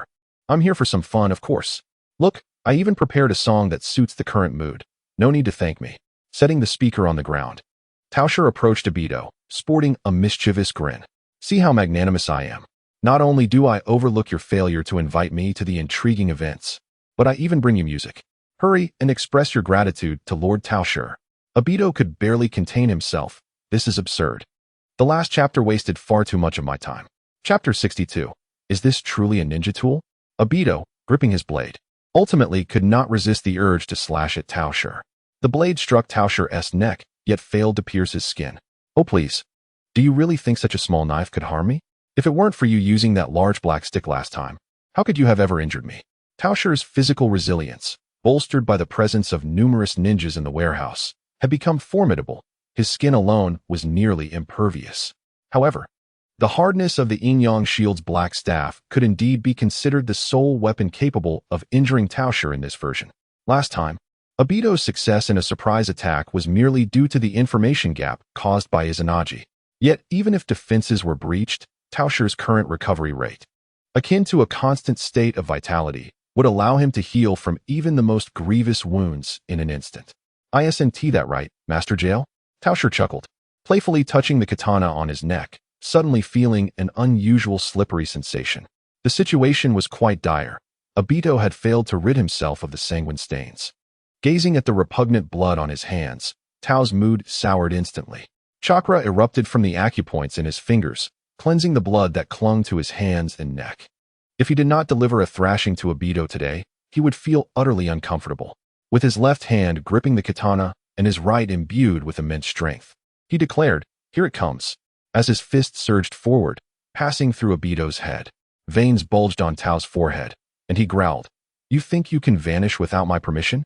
I'm here for some fun, of course. Look, I even prepared a song that suits the current mood. No need to thank me. Setting the speaker on the ground, Tao Shi approached Obito, sporting a mischievous grin. See how magnanimous I am. Not only do I overlook your failure to invite me to the intriguing events, but I even bring you music. Hurry and express your gratitude to Lord Tao Shi. Obito could barely contain himself. This is absurd. The last chapter wasted far too much of my time. Chapter 62. Is this truly a ninja tool? Obito, gripping his blade, ultimately could not resist the urge to slash at Tao Shi. The blade struck Tao Shi's neck, yet failed to pierce his skin. Oh please. Do you really think such a small knife could harm me? If it weren't for you using that large black stick last time, how could you have ever injured me? Tao Shi's physical resilience, bolstered by the presence of numerous ninjas in the warehouse, had become formidable. His skin alone was nearly impervious. However, the hardness of the Yin-Yang Shield's black staff could indeed be considered the sole weapon capable of injuring Tao Shi in this version. Last time, Obito's success in a surprise attack was merely due to the information gap caused by Izanagi. Yet, even if defenses were breached, Tao Shi's current recovery rate, akin to a constant state of vitality, would allow him to heal from even the most grievous wounds in an instant. Isn't that right, Master Jail? Tao Shi chuckled, playfully touching the katana on his neck, suddenly feeling an unusual slippery sensation. The situation was quite dire. Obito had failed to rid himself of the sanguine stains. Gazing at the repugnant blood on his hands, Tao's mood soured instantly. Chakra erupted from the acupoints in his fingers, cleansing the blood that clung to his hands and neck. If he did not deliver a thrashing to Obito today, he would feel utterly uncomfortable. With his left hand gripping the katana and his right imbued with immense strength, he declared, "Here it comes." As his fist surged forward, passing through Obito's head, veins bulged on Tao's forehead, and he growled, "You think you can vanish without my permission?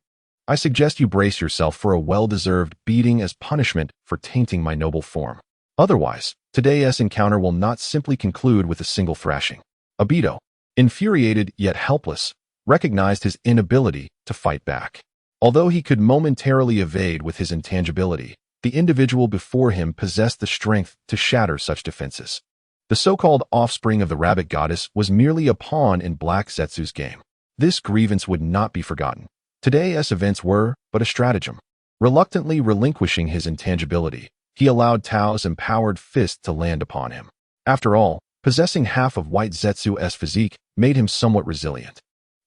I suggest you brace yourself for a well-deserved beating as punishment for tainting my noble form. Otherwise, today's encounter will not simply conclude with a single thrashing." Obito, infuriated yet helpless, recognized his inability to fight back. Although he could momentarily evade with his intangibility, the individual before him possessed the strength to shatter such defenses. The so-called offspring of the rabbit goddess was merely a pawn in Black Zetsu's game. This grievance would not be forgotten. Today's events were but a stratagem. Reluctantly relinquishing his intangibility, he allowed Tao's empowered fist to land upon him. After all, possessing half of White Zetsu's physique made him somewhat resilient.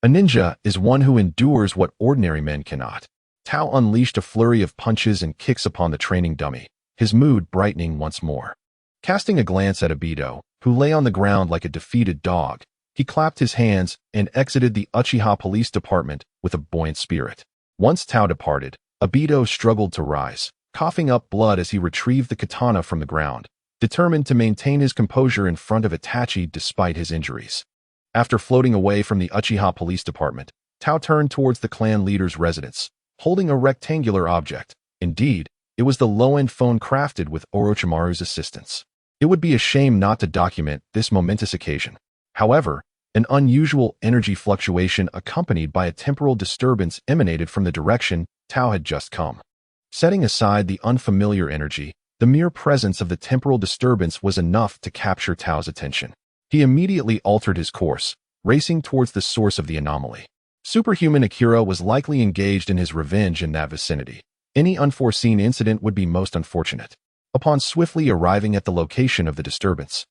A ninja is one who endures what ordinary men cannot. Tao unleashed a flurry of punches and kicks upon the training dummy, his mood brightening once more. Casting a glance at Obito, who lay on the ground like a defeated dog, he clapped his hands and exited the Uchiha police department with a buoyant spirit. Once Tao departed, Obito struggled to rise, coughing up blood as he retrieved the katana from the ground, determined to maintain his composure in front of Itachi despite his injuries. After floating away from the Uchiha police department, Tao turned towards the clan leader's residence, holding a rectangular object. Indeed, it was the low-end phone crafted with Orochimaru's assistance. It would be a shame not to document this momentous occasion. However, an unusual energy fluctuation accompanied by a temporal disturbance emanated from the direction Tao had just come. Setting aside the unfamiliar energy, the mere presence of the temporal disturbance was enough to capture Tao's attention. He immediately altered his course, racing towards the source of the anomaly. Superhuman Akira was likely engaged in his revenge in that vicinity. Any unforeseen incident would be most unfortunate. Upon swiftly arriving at the location of the disturbance,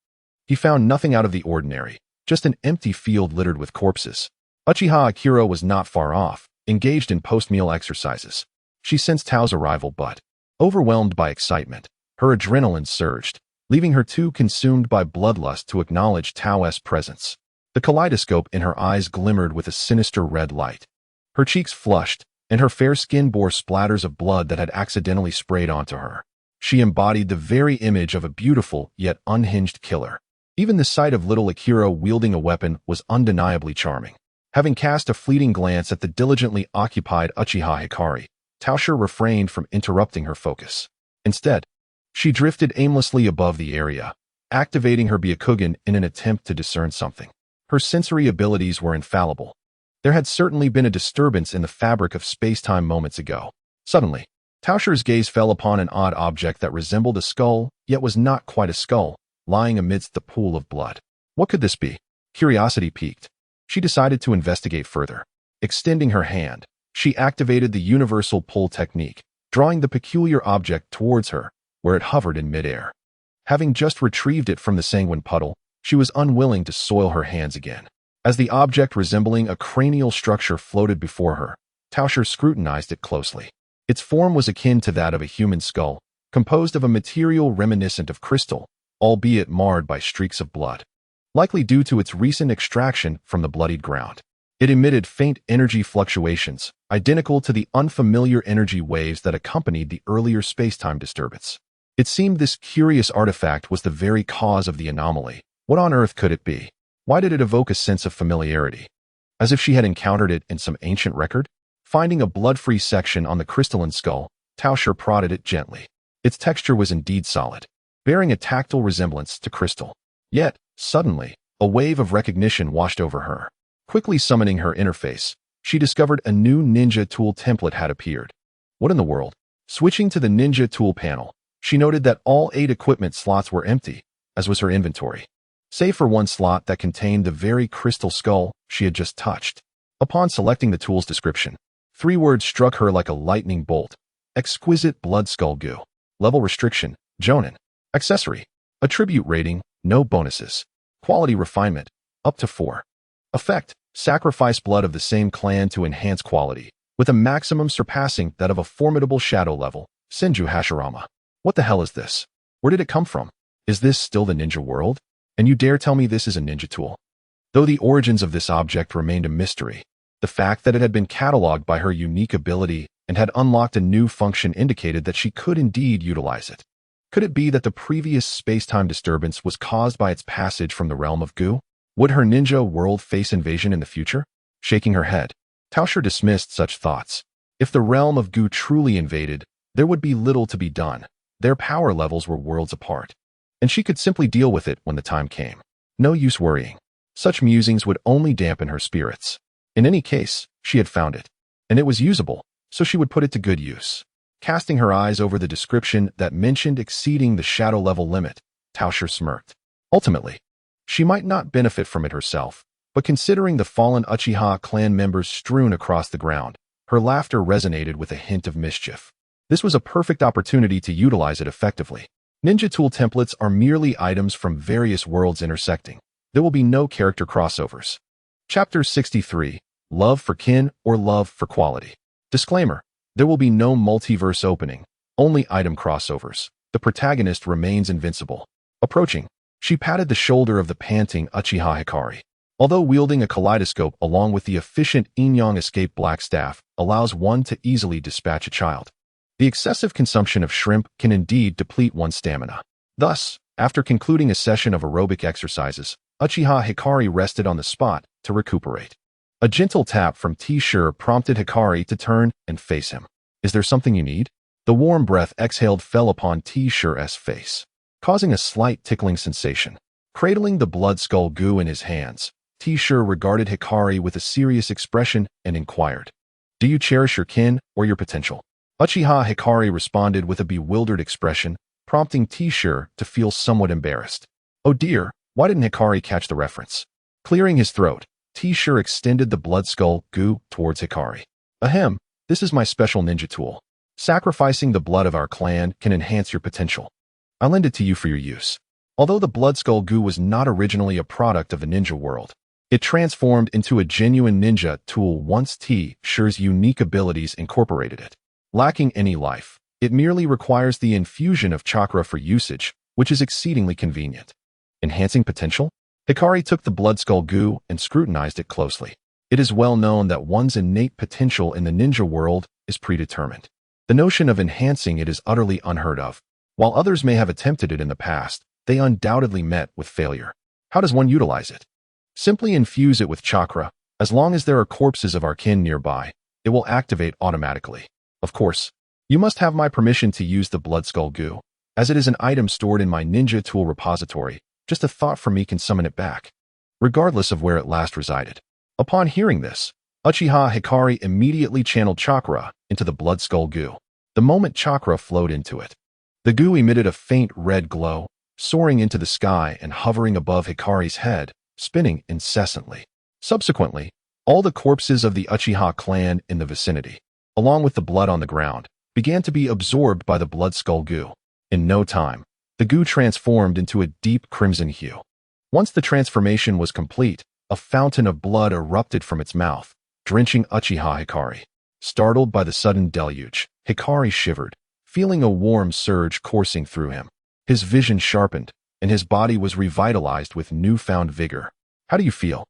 he found nothing out of the ordinary, just an empty field littered with corpses. Uchiha Akira was not far off, engaged in post-meal exercises. She sensed Tao's arrival but, overwhelmed by excitement, her adrenaline surged, leaving her too consumed by bloodlust to acknowledge Tao's presence. The kaleidoscope in her eyes glimmered with a sinister red light. Her cheeks flushed, and her fair skin bore splatters of blood that had accidentally sprayed onto her. She embodied the very image of a beautiful yet unhinged killer. Even the sight of little Akira wielding a weapon was undeniably charming. Having cast a fleeting glance at the diligently occupied Uchiha Hikari, Tao Shi refrained from interrupting her focus. Instead, she drifted aimlessly above the area, activating her Byakugan in an attempt to discern something. Her sensory abilities were infallible. There had certainly been a disturbance in the fabric of space-time moments ago. Suddenly, Tao Shi's gaze fell upon an odd object that resembled a skull, yet was not quite a skull, lying amidst the pool of blood. What could this be? Curiosity piqued. She decided to investigate further. Extending her hand, she activated the universal pull technique, drawing the peculiar object towards her, where it hovered in midair. Having just retrieved it from the sanguine puddle, she was unwilling to soil her hands again. As the object resembling a cranial structure floated before her, Tao Shi scrutinized it closely. Its form was akin to that of a human skull, composed of a material reminiscent of crystal, albeit marred by streaks of blood. Likely due to its recent extraction from the bloodied ground. It emitted faint energy fluctuations, identical to the unfamiliar energy waves that accompanied the earlier space-time disturbance. It seemed this curious artifact was the very cause of the anomaly. What on earth could it be? Why did it evoke a sense of familiarity? As if she had encountered it in some ancient record? Finding a blood-free section on the crystalline skull, Tao Shi prodded it gently. Its texture was indeed solid, bearing a tactile resemblance to crystal. Yet, suddenly, a wave of recognition washed over her. Quickly summoning her interface, she discovered a new ninja tool template had appeared. What in the world? Switching to the ninja tool panel, she noted that all 8 equipment slots were empty, as was her inventory, save for one slot that contained the very crystal skull she had just touched. Upon selecting the tool's description, 3 words struck her like a lightning bolt. Exquisite blood skull goo. Level restriction, Jonin. Accessory. Attribute rating, no bonuses. Quality refinement, up to 4. Effect, sacrifice blood of the same clan to enhance quality, with a maximum surpassing that of a formidable shadow level, Senju Hashirama. What the hell is this? Where did it come from? Is this still the ninja world? And you dare tell me this is a ninja tool? Though the origins of this object remained a mystery, the fact that it had been cataloged by her unique ability and had unlocked a new function indicated that she could indeed utilize it. Could it be that the previous space-time disturbance was caused by its passage from the realm of goo? Would her ninja world face invasion in the future? Shaking her head, Tao Shi dismissed such thoughts. If the realm of goo truly invaded, there would be little to be done. Their power levels were worlds apart, and she could simply deal with it when the time came. No use worrying. Such musings would only dampen her spirits. In any case, she had found it, and it was usable, so she would put it to good use. Casting her eyes over the description that mentioned exceeding the shadow level limit, Tao Shi smirked. Ultimately, she might not benefit from it herself, but considering the fallen Uchiha clan members strewn across the ground, her laughter resonated with a hint of mischief. This was a perfect opportunity to utilize it effectively. Ninja tool templates are merely items from various worlds intersecting. There will be no character crossovers. Chapter 63, Love for Kin or Love for Quality. Disclaimer, there will be no multiverse opening, only item crossovers. The protagonist remains invincible. Approaching, she patted the shoulder of the panting Uchiha Hikari. Although wielding a kaleidoscope along with the efficient Inyang escape black staff allows one to easily dispatch a child, the excessive consumption of shrimp can indeed deplete one's stamina. Thus, after concluding a session of aerobic exercises, Uchiha Hikari rested on the spot to recuperate. A gentle tap from Tao Shi prompted Hikari to turn and face him. Is there something you need? The warm breath exhaled fell upon Tao Shi's face, causing a slight tickling sensation. Cradling the blood skull goo in his hands, Tao Shi regarded Hikari with a serious expression and inquired, "Do you cherish your kin or your potential?" Uchiha Hikari responded with a bewildered expression, prompting Tao Shi to feel somewhat embarrassed. "Oh dear, Why didn't Hikari catch the reference? Clearing his throat, T-Shirt extended the blood skull goo towards Hikari. Ahem, this is my special ninja tool. Sacrificing the blood of our clan can enhance your potential. I'll lend it to you for your use. Although the blood skull goo was not originally a product of the ninja world, it transformed into a genuine ninja tool once T-Shirt's unique abilities incorporated it. Lacking any life, it merely requires the infusion of chakra for usage, which is exceedingly convenient. Enhancing potential? Hikari took the blood skull goo and scrutinized it closely. It is well known that one's innate potential in the ninja world is predetermined. The notion of enhancing it is utterly unheard of. While others may have attempted it in the past, they undoubtedly met with failure. How does one utilize it? Simply infuse it with chakra. As long as there are corpses of our kin nearby, it will activate automatically. Of course, you must have my permission to use the blood skull goo, as it is an item stored in my ninja tool repository. Just a thought from me can summon it back, regardless of where it last resided. Upon hearing this, Uchiha Hikari immediately channeled chakra into the blood skull goo. The moment chakra flowed into it, the goo emitted a faint red glow, soaring into the sky and hovering above Hikari's head, spinning incessantly. Subsequently, all the corpses of the Uchiha clan in the vicinity, along with the blood on the ground, began to be absorbed by the blood skull goo. In no time, the goo transformed into a deep crimson hue. Once the transformation was complete, a fountain of blood erupted from its mouth, drenching Uchiha Hikari. Startled by the sudden deluge, Hikari shivered, feeling a warm surge coursing through him. His vision sharpened, and his body was revitalized with newfound vigor. How do you feel?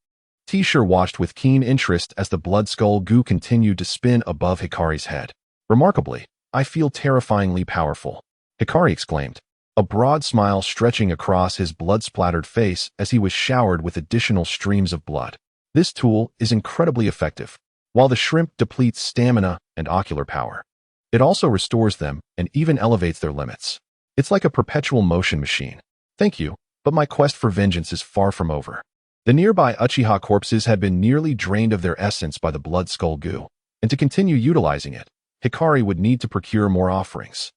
T-Shirt watched with keen interest as the blood skull goo continued to spin above Hikari's head. Remarkably, I feel terrifyingly powerful, Hikari exclaimed, a broad smile stretching across his blood-splattered face as he was showered with additional streams of blood. This tool is incredibly effective. While the shrimp depletes stamina and ocular power, it also restores them and even elevates their limits. It's like a perpetual motion machine. Thank you, but my quest for vengeance is far from over. The nearby Uchiha corpses had been nearly drained of their essence by the blood skull goo, and to continue utilizing it, Hikari would need to procure more offerings.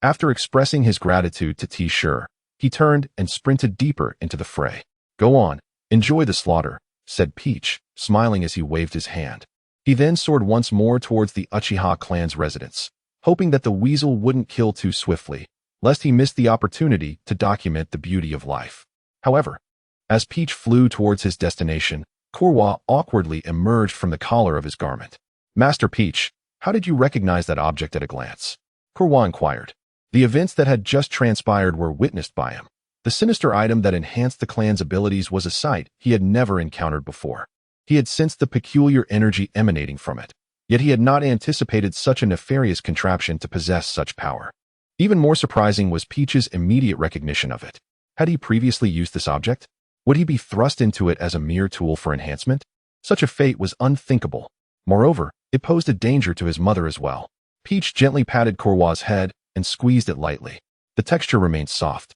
After expressing his gratitude to T-Shirt, he turned and sprinted deeper into the fray. Go on, enjoy the slaughter, said Peach, smiling as he waved his hand. He then soared once more towards the Uchiha clan's residence, hoping that the weasel wouldn't kill too swiftly, lest he miss the opportunity to document the beauty of life. However, as Peach flew towards his destination, Kurwa awkwardly emerged from the collar of his garment. Master Peach, how did you recognize that object at a glance? Kurwa inquired. The events that had just transpired were witnessed by him. The sinister item that enhanced the clan's abilities was a sight he had never encountered before. He had sensed the peculiar energy emanating from it, yet he had not anticipated such a nefarious contraption to possess such power. Even more surprising was Peach's immediate recognition of it. Had he previously used this object? Would he be thrust into it as a mere tool for enhancement? Such a fate was unthinkable. Moreover, it posed a danger to his mother as well. Peach gently patted Kurwa's head and squeezed it lightly. The texture remained soft,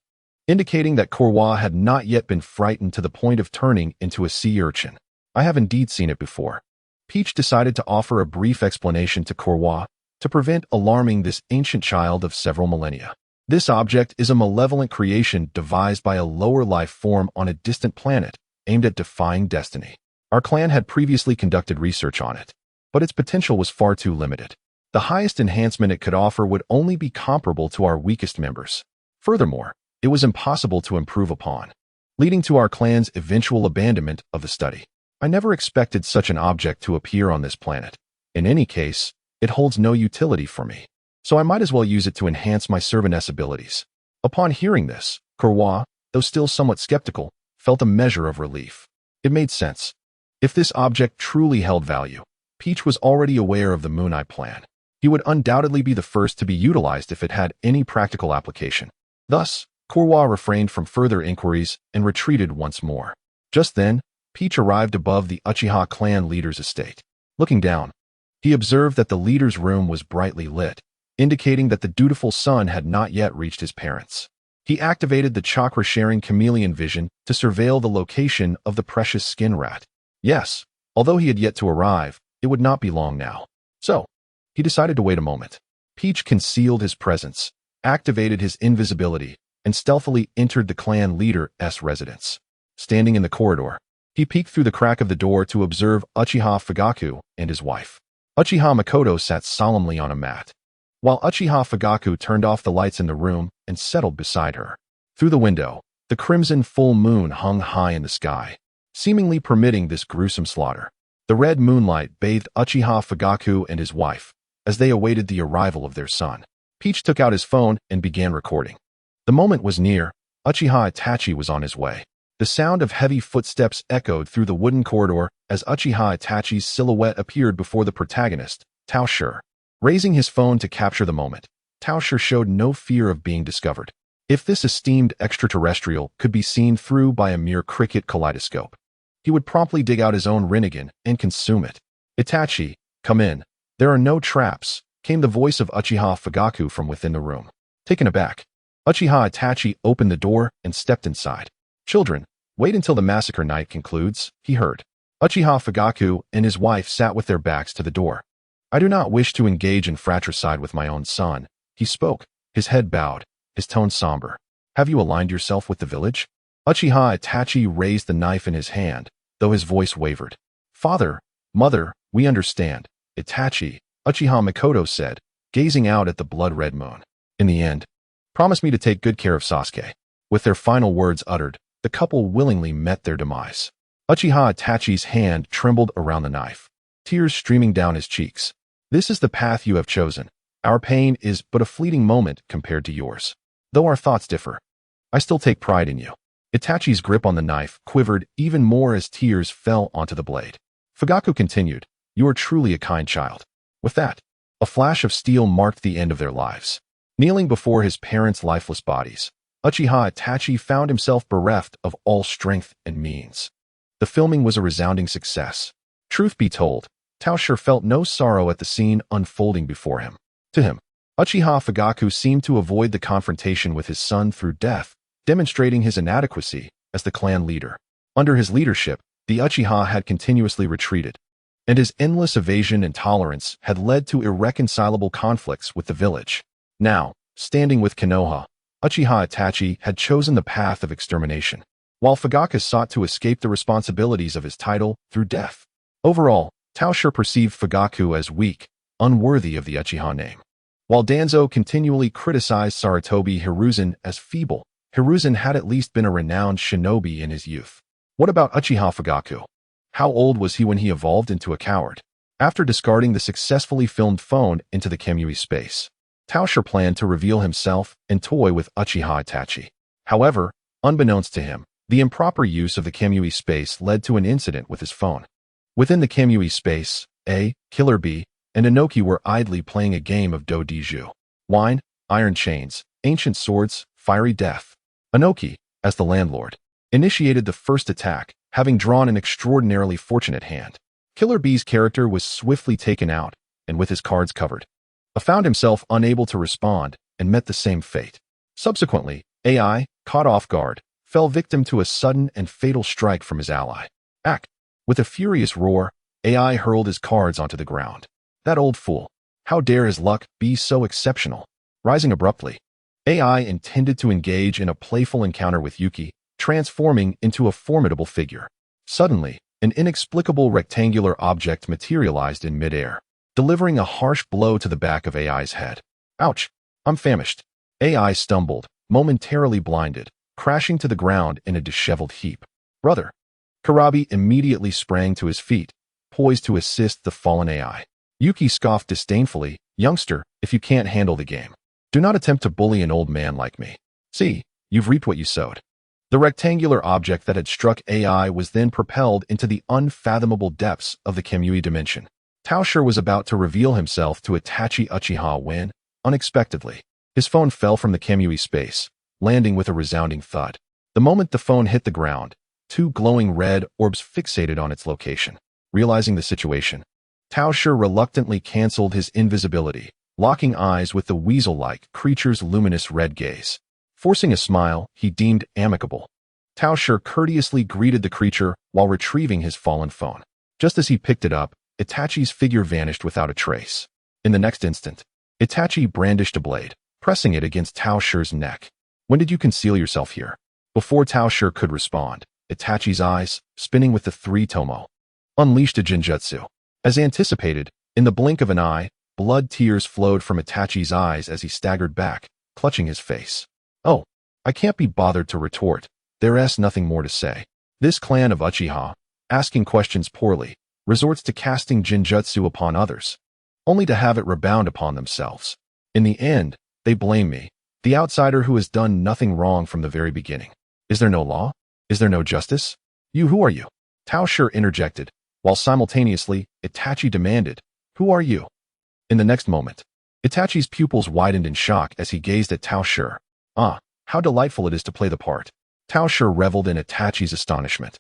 indicating that Kurwa had not yet been frightened to the point of turning into a sea urchin. I have indeed seen it before. Peach decided to offer a brief explanation to Kurwa to prevent alarming this ancient child of several millennia. This object is a malevolent creation devised by a lower life form on a distant planet aimed at defying destiny. Our clan had previously conducted research on it, but its potential was far too limited. The highest enhancement it could offer would only be comparable to our weakest members. Furthermore, it was impossible to improve upon, leading to our clan's eventual abandonment of the study. I never expected such an object to appear on this planet. In any case, it holds no utility for me, so I might as well use it to enhance my servantess abilities. Upon hearing this, Kurwa, though still somewhat skeptical, felt a measure of relief. It made sense. If this object truly held value, Peach was already aware of the Moon Eye plan. He would undoubtedly be the first to be utilized if it had any practical application. Thus, Kurwa refrained from further inquiries and retreated once more. Just then, Peach arrived above the Uchiha clan leader's estate. Looking down, he observed that the leader's room was brightly lit, indicating that the dutiful son had not yet reached his parents. He activated the chakra-sharing chameleon vision to surveil the location of the precious skin rat. Yes, although he had yet to arrive, it would not be long now. So, he decided to wait a moment. Peach concealed his presence, activated his invisibility, and stealthily entered the clan leader's residence. standing in the corridor. He peeked through the crack of the door to observe Uchiha Fugaku and his wife. Uchiha Makoto sat solemnly on a mat, while Uchiha Fugaku turned off the lights in the room and settled beside her. Through the window, the crimson full moon hung high in the sky, seemingly permitting this gruesome slaughter. The red moonlight bathed Uchiha Fugaku and his wife as they awaited the arrival of their son. Peach took out his phone and began recording. The moment was near. Uchiha Itachi was on his way. The sound of heavy footsteps echoed through the wooden corridor as Uchiha Itachi's silhouette appeared before the protagonist, Tao Shi. Raising his phone to capture the moment, Tao Shi showed no fear of being discovered. If this esteemed extraterrestrial could be seen through by a mere cricket kaleidoscope, he would promptly dig out his own Rinnegan and consume it. Itachi, come in. There are no traps, came the voice of Uchiha Fugaku from within the room. Taken aback, Uchiha Itachi opened the door and stepped inside. Children, wait until the massacre night concludes, he heard. Uchiha Fugaku and his wife sat with their backs to the door. I do not wish to engage in fratricide with my own son, he spoke, his head bowed, his tone somber. Have you aligned yourself with the village? Uchiha Itachi raised the knife in his hand, though his voice wavered. Father, mother, we understand. Itachi, Uchiha Makoto said, gazing out at the blood-red moon. In the end, promise me to take good care of Sasuke. With their final words uttered, the couple willingly met their demise. Uchiha Itachi's hand trembled around the knife, tears streaming down his cheeks. This is the path you have chosen. Our pain is but a fleeting moment compared to yours. Though our thoughts differ, I still take pride in you. Itachi's grip on the knife quivered even more as tears fell onto the blade. Fugaku continued, you are truly a kind child. With that, a flash of steel marked the end of their lives. Kneeling before his parents' lifeless bodies, Uchiha Itachi found himself bereft of all strength and means. The filming was a resounding success. Truth be told, Tao Shi felt no sorrow at the scene unfolding before him. To him, Uchiha Fugaku seemed to avoid the confrontation with his son through death, demonstrating his inadequacy as the clan leader. Under his leadership, the Uchiha had continuously retreated, and his endless evasion and tolerance had led to irreconcilable conflicts with the village. Now, standing with Konoha, Uchiha Itachi had chosen the path of extermination, while Fugaku sought to escape the responsibilities of his title through death. Overall, Tao Shi perceived Fugaku as weak, unworthy of the Uchiha name. While Danzo continually criticized Sarutobi Hiruzen as feeble, Hiruzen had at least been a renowned shinobi in his youth. What about Uchiha Fugaku? How old was he when he evolved into a coward? After discarding the successfully filmed phone into the Kamui space, Tao Shi planned to reveal himself and toy with Uchiha Itachi. However, unbeknownst to him, the improper use of the Kamui space led to an incident with his phone. Within the Kamui space, A, Killer Bee, and Inoki were idly playing a game of Do Diju. Wine, iron chains, ancient swords, fiery death. Inoki, as the landlord, initiated the first attack, having drawn an extraordinarily fortunate hand. Killer Bee's character was swiftly taken out, and with his cards covered, found himself unable to respond and met the same fate. Subsequently, AI, caught off guard, fell victim to a sudden and fatal strike from his ally. Ak. With a furious roar, AI hurled his cards onto the ground. That old fool. How dare his luck be so exceptional? Rising abruptly, AI intended to engage in a playful encounter with Yuki, transforming into a formidable figure. Suddenly, an inexplicable rectangular object materialized in midair, delivering a harsh blow to the back of AI's head. Ouch! I'm famished. AI stumbled, momentarily blinded, crashing to the ground in a disheveled heap. Brother! Karabi immediately sprang to his feet, poised to assist the fallen AI. Yuki scoffed disdainfully, youngster, if you can't handle the game, do not attempt to bully an old man like me. See, you've reaped what you sowed. The rectangular object that had struck AI was then propelled into the unfathomable depths of the Kamui dimension. Tao Shi was about to reveal himself to Itachi Uchiha when, unexpectedly, his phone fell from the Kamui space, landing with a resounding thud. The moment the phone hit the ground, two glowing red orbs fixated on its location. Realizing the situation, Tao Shi reluctantly canceled his invisibility, locking eyes with the weasel-like creature's luminous red gaze. Forcing a smile he deemed amicable, Tao Shi courteously greeted the creature while retrieving his fallen phone. Just as he picked it up, Itachi's figure vanished without a trace. In the next instant, Itachi brandished a blade, pressing it against Tao Shi's neck. When did you conceal yourself here? Before Tao Shi could respond, Itachi's eyes, spinning with the three tomo, unleashed a genjutsu. As anticipated, in the blink of an eye, blood tears flowed from Itachi's eyes as he staggered back, clutching his face. Oh, I can't be bothered to retort. There's nothing more to say. This clan of Uchiha, asking questions poorly, resorts to casting genjutsu upon others, only to have it rebound upon themselves. In the end, they blame me, the outsider who has done nothing wrong from the very beginning. Is there no law? Is there no justice? Who are you? Tao Shi interjected, while simultaneously, Itachi demanded, who are you? In the next moment, Itachi's pupils widened in shock as he gazed at Tao Shi. Ah, how delightful it is to play the part. Tao Shi reveled in Itachi's astonishment,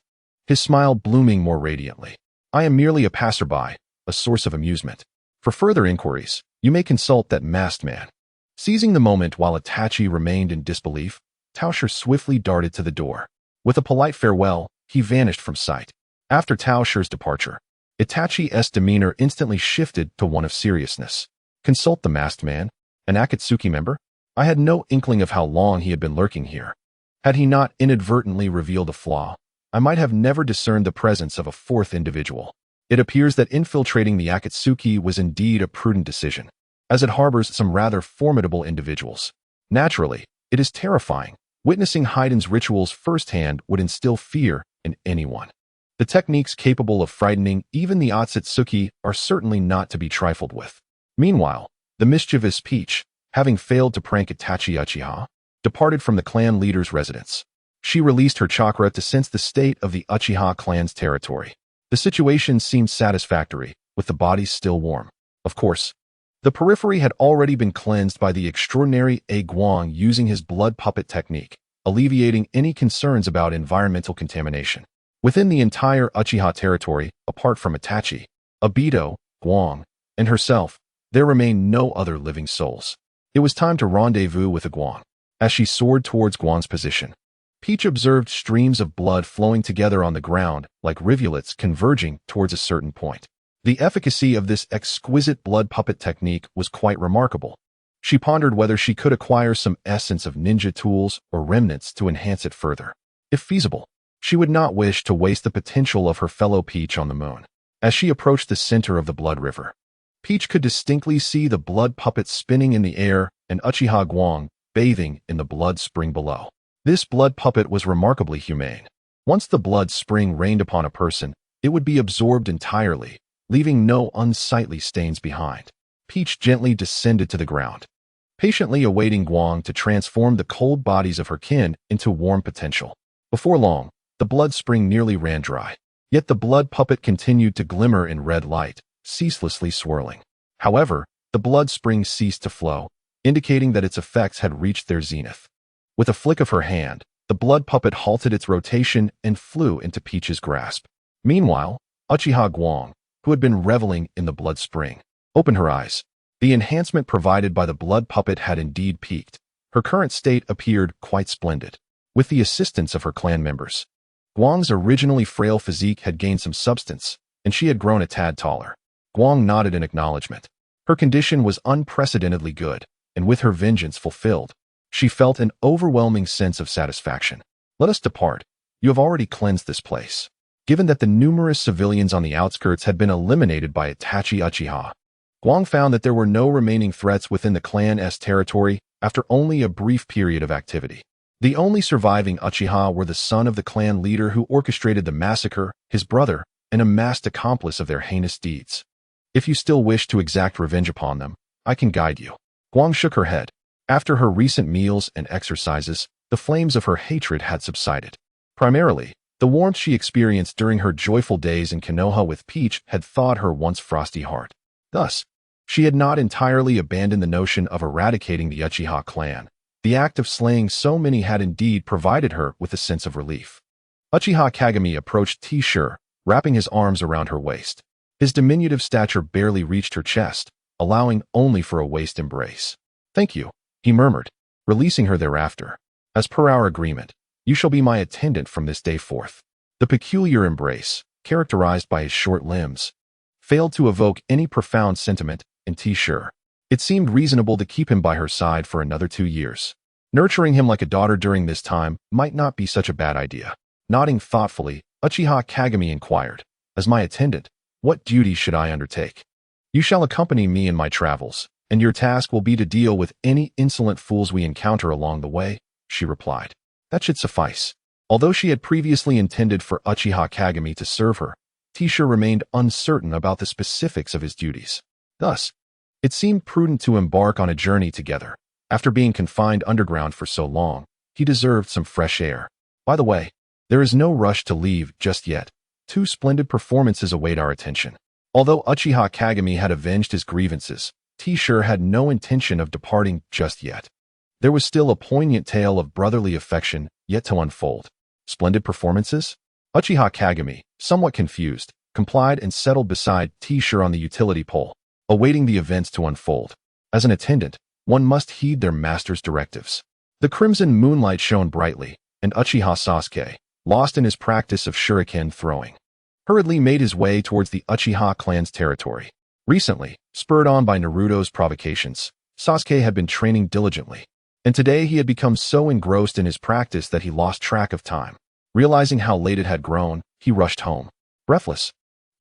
his smile blooming more radiantly. I am merely a passerby, a source of amusement. For further inquiries, you may consult that masked man. Seizing the moment while Itachi remained in disbelief, Tao Shi swiftly darted to the door. With a polite farewell, he vanished from sight. After Tao Shi's departure, Itachi's demeanor instantly shifted to one of seriousness. Consult the masked man, an Akatsuki member? I had no inkling of how long he had been lurking here. Had he not inadvertently revealed a flaw, I might have never discerned the presence of a fourth individual. It appears that infiltrating the Akatsuki was indeed a prudent decision, as it harbors some rather formidable individuals. Naturally, it is terrifying. Witnessing Heiden's rituals firsthand would instill fear in anyone. The techniques capable of frightening even the Otsutsuki are certainly not to be trifled with. Meanwhile, the mischievous Peach, having failed to prank Itachi Uchiha, departed from the clan leader's residence. She released her chakra to sense the state of the Uchiha clan's territory. The situation seemed satisfactory, with the bodies still warm. Of course, the periphery had already been cleansed by the extraordinary Guang using his blood puppet technique, alleviating any concerns about environmental contamination. Within the entire Uchiha territory, apart from Itachi, Obito, Guang, and herself, there remained no other living souls. It was time to rendezvous with Guang. As she soared towards Guang's position, Peach observed streams of blood flowing together on the ground like rivulets converging towards a certain point. The efficacy of this exquisite blood puppet technique was quite remarkable. She pondered whether she could acquire some essence of ninja tools or remnants to enhance it further. If feasible, she would not wish to waste the potential of her fellow Peach on the moon. As she approached the center of the blood river, Peach could distinctly see the blood puppet spinning in the air and Uchiha Guang bathing in the blood spring below. This blood puppet was remarkably humane. Once the blood spring rained upon a person, it would be absorbed entirely, leaving no unsightly stains behind. Peach gently descended to the ground, patiently awaiting Guang to transform the cold bodies of her kin into warm potential. Before long, the blood spring nearly ran dry. Yet the blood puppet continued to glimmer in red light, ceaselessly swirling. However, the blood spring ceased to flow, indicating that its effects had reached their zenith. With a flick of her hand, the blood puppet halted its rotation and flew into Peach's grasp. Meanwhile, Uchiha Guang, who had been reveling in the blood spring, opened her eyes. The enhancement provided by the blood puppet had indeed peaked. Her current state appeared quite splendid. With the assistance of her clan members, Guang's originally frail physique had gained some substance, and she had grown a tad taller. Guang nodded in acknowledgement. Her condition was unprecedentedly good, and with her vengeance fulfilled, she felt an overwhelming sense of satisfaction. Let us depart. You have already cleansed this place. Given that the numerous civilians on the outskirts had been eliminated by Itachi Uchiha, Guang found that there were no remaining threats within the clan's territory after only a brief period of activity. The only surviving Uchiha were the son of the clan leader who orchestrated the massacre, his brother, and a masked accomplice of their heinous deeds. If you still wish to exact revenge upon them, I can guide you. Guang shook her head. After her recent meals and exercises, the flames of her hatred had subsided. Primarily, the warmth she experienced during her joyful days in Konoha with Peach had thawed her once frosty heart. Thus, she had not entirely abandoned the notion of eradicating the Uchiha clan. The act of slaying so many had indeed provided her with a sense of relief. Uchiha Kagami approached T-Shi, wrapping his arms around her waist. His diminutive stature barely reached her chest, allowing only for a waist embrace. Thank you, he murmured, releasing her thereafter. As per our agreement, you shall be my attendant from this day forth. The peculiar embrace, characterized by his short limbs, failed to evoke any profound sentiment in T-Shi. It seemed reasonable to keep him by her side for another 2 years. Nurturing him like a daughter during this time might not be such a bad idea. Nodding thoughtfully, Uchiha Kagami inquired, "As my attendant, what duty should I undertake?" "You shall accompany me in my travels, and your task will be to deal with any insolent fools we encounter along the way," she replied. That should suffice. Although she had previously intended for Uchiha Kagami to serve her, Tisha remained uncertain about the specifics of his duties. Thus, it seemed prudent to embark on a journey together. After being confined underground for so long, he deserved some fresh air. By the way, there is no rush to leave just yet. 2 splendid performances await our attention. Although Uchiha Kagami had avenged his grievances, T-Shirt had no intention of departing just yet. There was still a poignant tale of brotherly affection yet to unfold. Splendid performances? Uchiha Kagami, somewhat confused, complied and settled beside T-Shirt on the utility pole, awaiting the events to unfold. As an attendant, one must heed their master's directives. The crimson moonlight shone brightly, and Uchiha Sasuke, lost in his practice of shuriken throwing, hurriedly made his way towards the Uchiha clan's territory. Recently, spurred on by Naruto's provocations, Sasuke had been training diligently, and today he had become so engrossed in his practice that he lost track of time. Realizing how late it had grown, he rushed home. Breathless,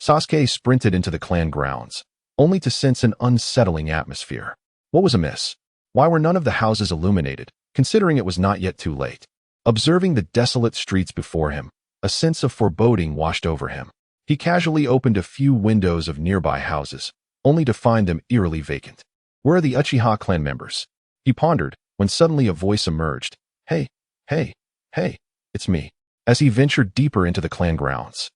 Sasuke sprinted into the clan grounds, only to sense an unsettling atmosphere. What was amiss? Why were none of the houses illuminated, considering it was not yet too late? Observing the desolate streets before him, a sense of foreboding washed over him. He casually opened a few windows of nearby houses, only to find them eerily vacant. Where are the Uchiha clan members? He pondered, when suddenly a voice emerged. Hey, it's me. As he ventured deeper into the clan grounds,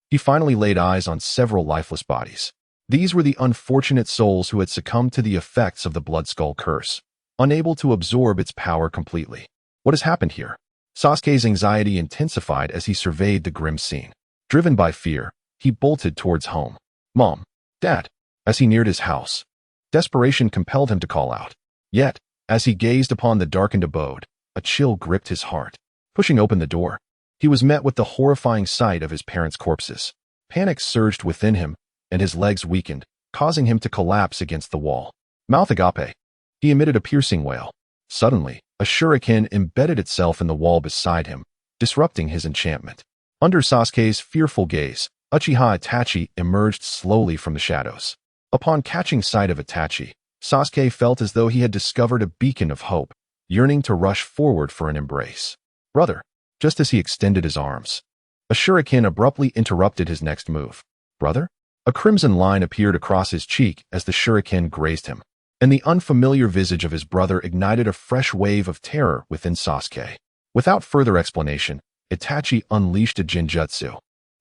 he finally laid eyes on several lifeless bodies. These were the unfortunate souls who had succumbed to the effects of the Blood Skull curse, unable to absorb its power completely. What has happened here? Sasuke's anxiety intensified as he surveyed the grim scene. Driven by fear, he bolted towards home. Mom, Dad. As he neared his house, desperation compelled him to call out. Yet, as he gazed upon the darkened abode, a chill gripped his heart. Pushing open the door, he was met with the horrifying sight of his parents' corpses. Panic surged within him, and his legs weakened, causing him to collapse against the wall. Mouth agape. He emitted a piercing wail. Suddenly, a shuriken embedded itself in the wall beside him, disrupting his enchantment. Under Sasuke's fearful gaze, Uchiha Itachi emerged slowly from the shadows. Upon catching sight of Itachi, Sasuke felt as though he had discovered a beacon of hope, yearning to rush forward for an embrace. Brother, just as he extended his arms, a shuriken abruptly interrupted his next move. Brother? A crimson line appeared across his cheek as the shuriken grazed him, and the unfamiliar visage of his brother ignited a fresh wave of terror within Sasuke. Without further explanation, Itachi unleashed a genjutsu,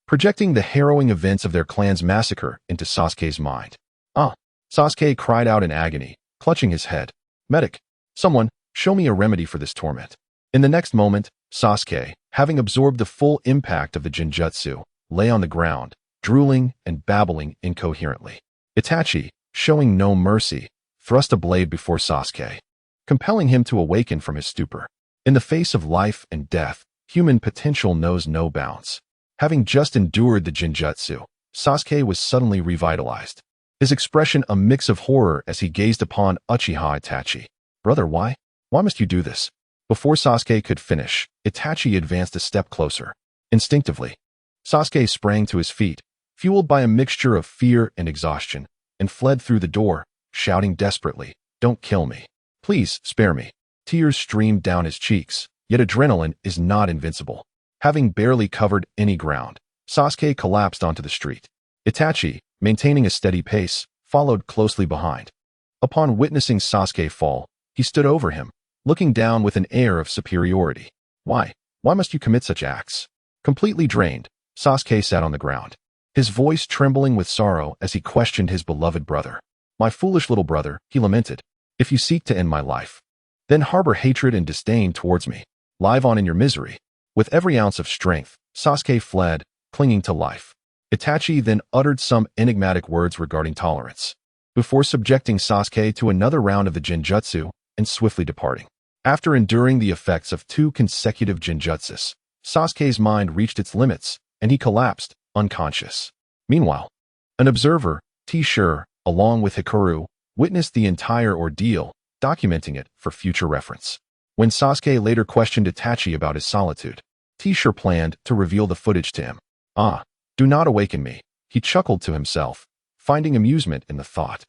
projecting the harrowing events of their clan's massacre into Sasuke's mind. Ah! Sasuke cried out in agony, clutching his head. Medic! Someone, show me a remedy for this torment. In the next moment, Sasuke, having absorbed the full impact of the genjutsu, lay on the ground, drooling and babbling incoherently. Itachi, showing no mercy, thrust a blade before Sasuke, compelling him to awaken from his stupor. In the face of life and death, human potential knows no bounds. Having just endured the genjutsu, Sasuke was suddenly revitalized, his expression a mix of horror as he gazed upon Uchiha Itachi. Brother, why? Why must you do this? Before Sasuke could finish, Itachi advanced a step closer. Instinctively, Sasuke sprang to his feet, fueled by a mixture of fear and exhaustion, and fled through the door, shouting desperately, "Don't kill me. Please, spare me." Tears streamed down his cheeks, yet adrenaline is not invincible. Having barely covered any ground, Sasuke collapsed onto the street. Itachi, maintaining a steady pace, followed closely behind. Upon witnessing Sasuke fall, he stood over him, looking down with an air of superiority. Why? Why must you commit such acts? Completely drained, Sasuke sat on the ground, his voice trembling with sorrow as he questioned his beloved brother. My foolish little brother, he lamented. If you seek to end my life, then harbor hatred and disdain towards me. Live on in your misery. With every ounce of strength, Sasuke fled, clinging to life. Itachi then uttered some enigmatic words regarding tolerance, before subjecting Sasuke to another round of the genjutsu and swiftly departing. After enduring the effects of 2 consecutive genjutsus, Sasuke's mind reached its limits, and he collapsed, unconscious. Meanwhile, an observer, T-Shirt, along with Hikaru, witnessed the entire ordeal, documenting it for future reference. When Sasuke later questioned Itachi about his solitude, T-shirt planned to reveal the footage to him. Ah, do not awaken me, he chuckled to himself, finding amusement in the thought.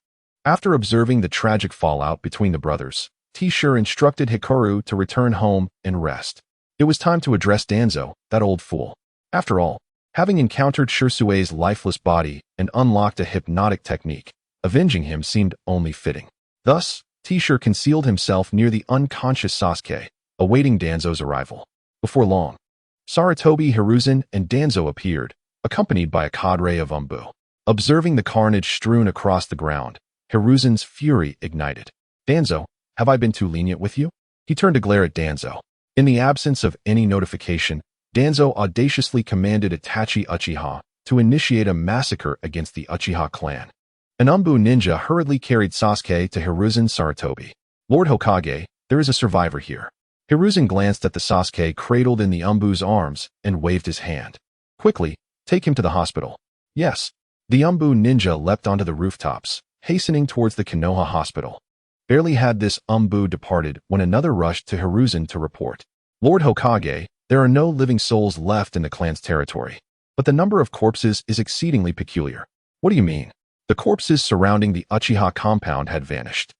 After observing the tragic fallout between the brothers, T-shirt instructed Hikaru to return home and rest. It was time to address Danzo, that old fool. After all, having encountered Shirsue's lifeless body and unlocked a hypnotic technique, avenging him seemed only fitting. Thus, T-shirt concealed himself near the unconscious Sasuke, awaiting Danzo's arrival. Before long, Sarutobi, Hiruzen, and Danzo appeared, accompanied by a cadre of Umbu. Observing the carnage strewn across the ground, Hiruzen's fury ignited. Danzo, have I been too lenient with you? He turned to glare at Danzo. In the absence of any notification, Danzo audaciously commanded Itachi Uchiha to initiate a massacre against the Uchiha clan. An Umbu ninja hurriedly carried Sasuke to Hiruzen Sarutobi. Lord Hokage, there is a survivor here. Hiruzen glanced at the Sasuke cradled in the Umbu's arms and waved his hand. Quickly, take him to the hospital. Yes. The Umbu ninja leapt onto the rooftops, hastening towards the Konoha hospital. Barely had this Umbu departed when another rushed to Hiruzen to report. Lord Hokage, there are no living souls left in the clan's territory, but the number of corpses is exceedingly peculiar. What do you mean? The corpses surrounding the Uchiha compound had vanished,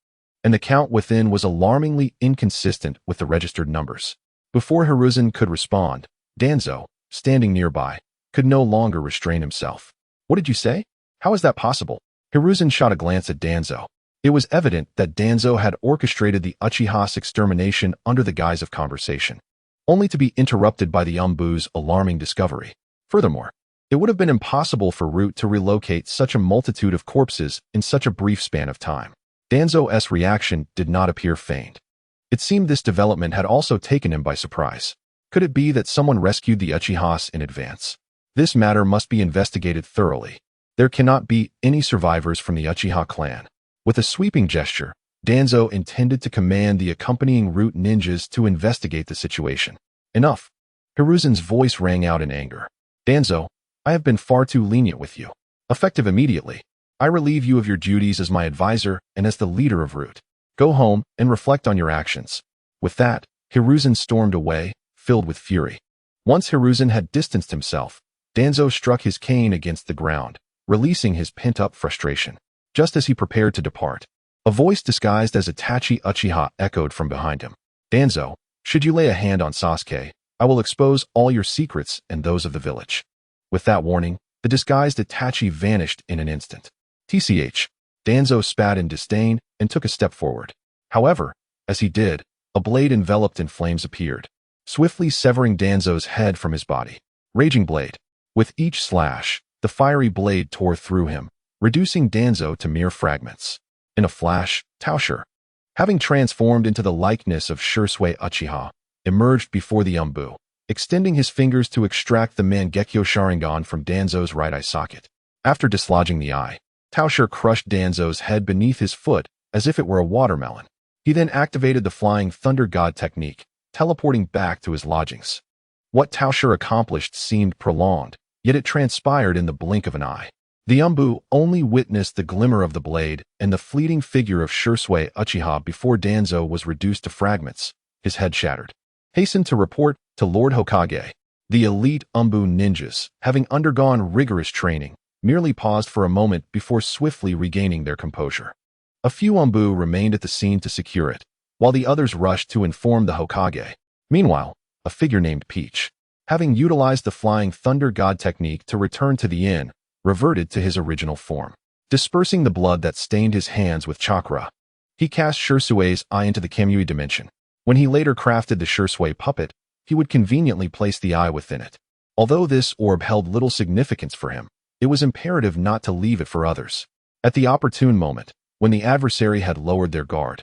and the count within was alarmingly inconsistent with the registered numbers. Before Hiruzen could respond, Danzo, standing nearby, could no longer restrain himself. What did you say? How is that possible? Hiruzen shot a glance at Danzo. It was evident that Danzo had orchestrated the Uchiha's extermination under the guise of conversation, only to be interrupted by the Umbu's alarming discovery. Furthermore, it would have been impossible for Root to relocate such a multitude of corpses in such a brief span of time. Danzo's reaction did not appear feigned. It seemed this development had also taken him by surprise. Could it be that someone rescued the Uchihas in advance? This matter must be investigated thoroughly. There cannot be any survivors from the Uchiha clan. With a sweeping gesture, Danzo intended to command the accompanying Root ninjas to investigate the situation. Enough. Hiruzen's voice rang out in anger. Danzo, I have been far too lenient with you. Effective immediately, I relieve you of your duties as my advisor and as the leader of Root. Go home and reflect on your actions. With that, Hiruzen stormed away, filled with fury. Once Hiruzen had distanced himself, Danzo struck his cane against the ground, releasing his pent-up frustration. Just as he prepared to depart, a voice disguised as Itachi Uchiha echoed from behind him. Danzo, should you lay a hand on Sasuke, I will expose all your secrets and those of the village. With that warning, the disguised Itachi vanished in an instant. TCH. Danzo spat in disdain and took a step forward. However, as he did, a blade enveloped in flames appeared, swiftly severing Danzo's head from his body. Raging blade. With each slash, the fiery blade tore through him, reducing Danzo to mere fragments. In a flash, Tao Shi, having transformed into the likeness of Shisui Uchiha, emerged before the Umbu, extending his fingers to extract the Mangekyo Sharingan from Danzo's right eye socket. After dislodging the eye, Tao Shi crushed Danzo's head beneath his foot as if it were a watermelon. He then activated the Flying Thunder God technique, teleporting back to his lodgings. What Tao Shi accomplished seemed prolonged, yet it transpired in the blink of an eye. The Umbu only witnessed the glimmer of the blade and the fleeting figure of Shisui Uchiha before Danzo was reduced to fragments, his head shattered. Hastened to report to Lord Hokage. The elite Umbu ninjas, having undergone rigorous training, merely paused for a moment before swiftly regaining their composure. A few Umbu remained at the scene to secure it, while the others rushed to inform the Hokage. Meanwhile, a figure named Peach, having utilized the Flying Thunder God technique to return to the inn, reverted to his original form. Dispersing the blood that stained his hands with chakra, he cast Shirsui's eye into the Kamui dimension. When he later crafted the Shisui puppet, he would conveniently place the eye within it. Although this orb held little significance for him, it was imperative not to leave it for others. At the opportune moment, when the adversary had lowered their guard,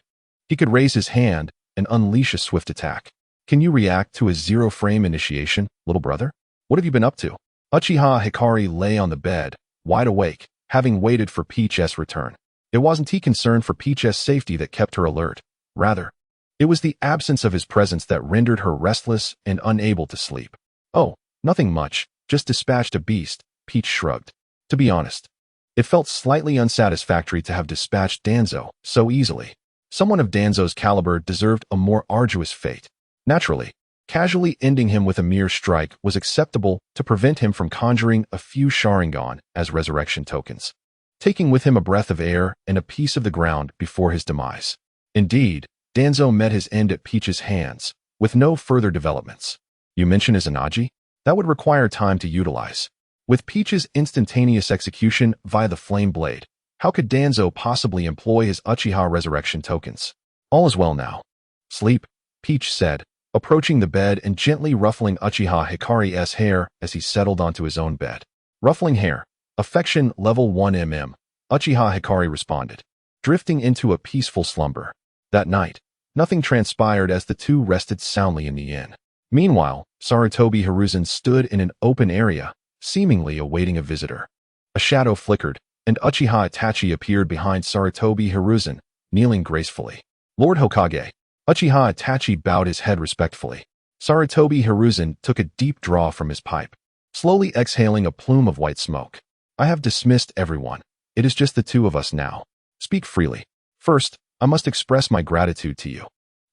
he could raise his hand and unleash a swift attack. Can you react to a zero-frame initiation, little brother? What have you been up to? Uchiha Hikari lay on the bed, wide awake, having waited for Peach's return. It wasn't he concerned for Peach's safety that kept her alert. Rather, it was the absence of his presence that rendered her restless and unable to sleep. Oh, nothing much, just dispatched a beast, Peach shrugged. To be honest, it felt slightly unsatisfactory to have dispatched Danzo so easily. Someone of Danzo's caliber deserved a more arduous fate. Naturally, Casually ending him with a mere strike was acceptable to prevent him from conjuring a few Sharingan as resurrection tokens, taking with him a breath of air and a piece of the ground before his demise. Indeed, Danzo met his end at Peach's hands, with no further developments. You mention Izanagi? That would require time to utilize. With Peach's instantaneous execution via the Flame Blade, how could Danzo possibly employ his Uchiha resurrection tokens? All is well now. Sleep, Peach said, approaching the bed and gently ruffling Uchiha Hikari's hair as he settled onto his own bed. Ruffling hair. Affection level 1 Uchiha Hikari responded, drifting into a peaceful slumber. That night, nothing transpired as the two rested soundly in the inn. Meanwhile, Sarutobi Hiruzen stood in an open area, seemingly awaiting a visitor. A shadow flickered, and Uchiha Itachi appeared behind Sarutobi Hiruzen, kneeling gracefully. Lord Hokage. Uchiha Itachi bowed his head respectfully. Sarutobi Hiruzen took a deep draw from his pipe, slowly exhaling a plume of white smoke. I have dismissed everyone. It is just the two of us now. Speak freely. First, I must express my gratitude to you.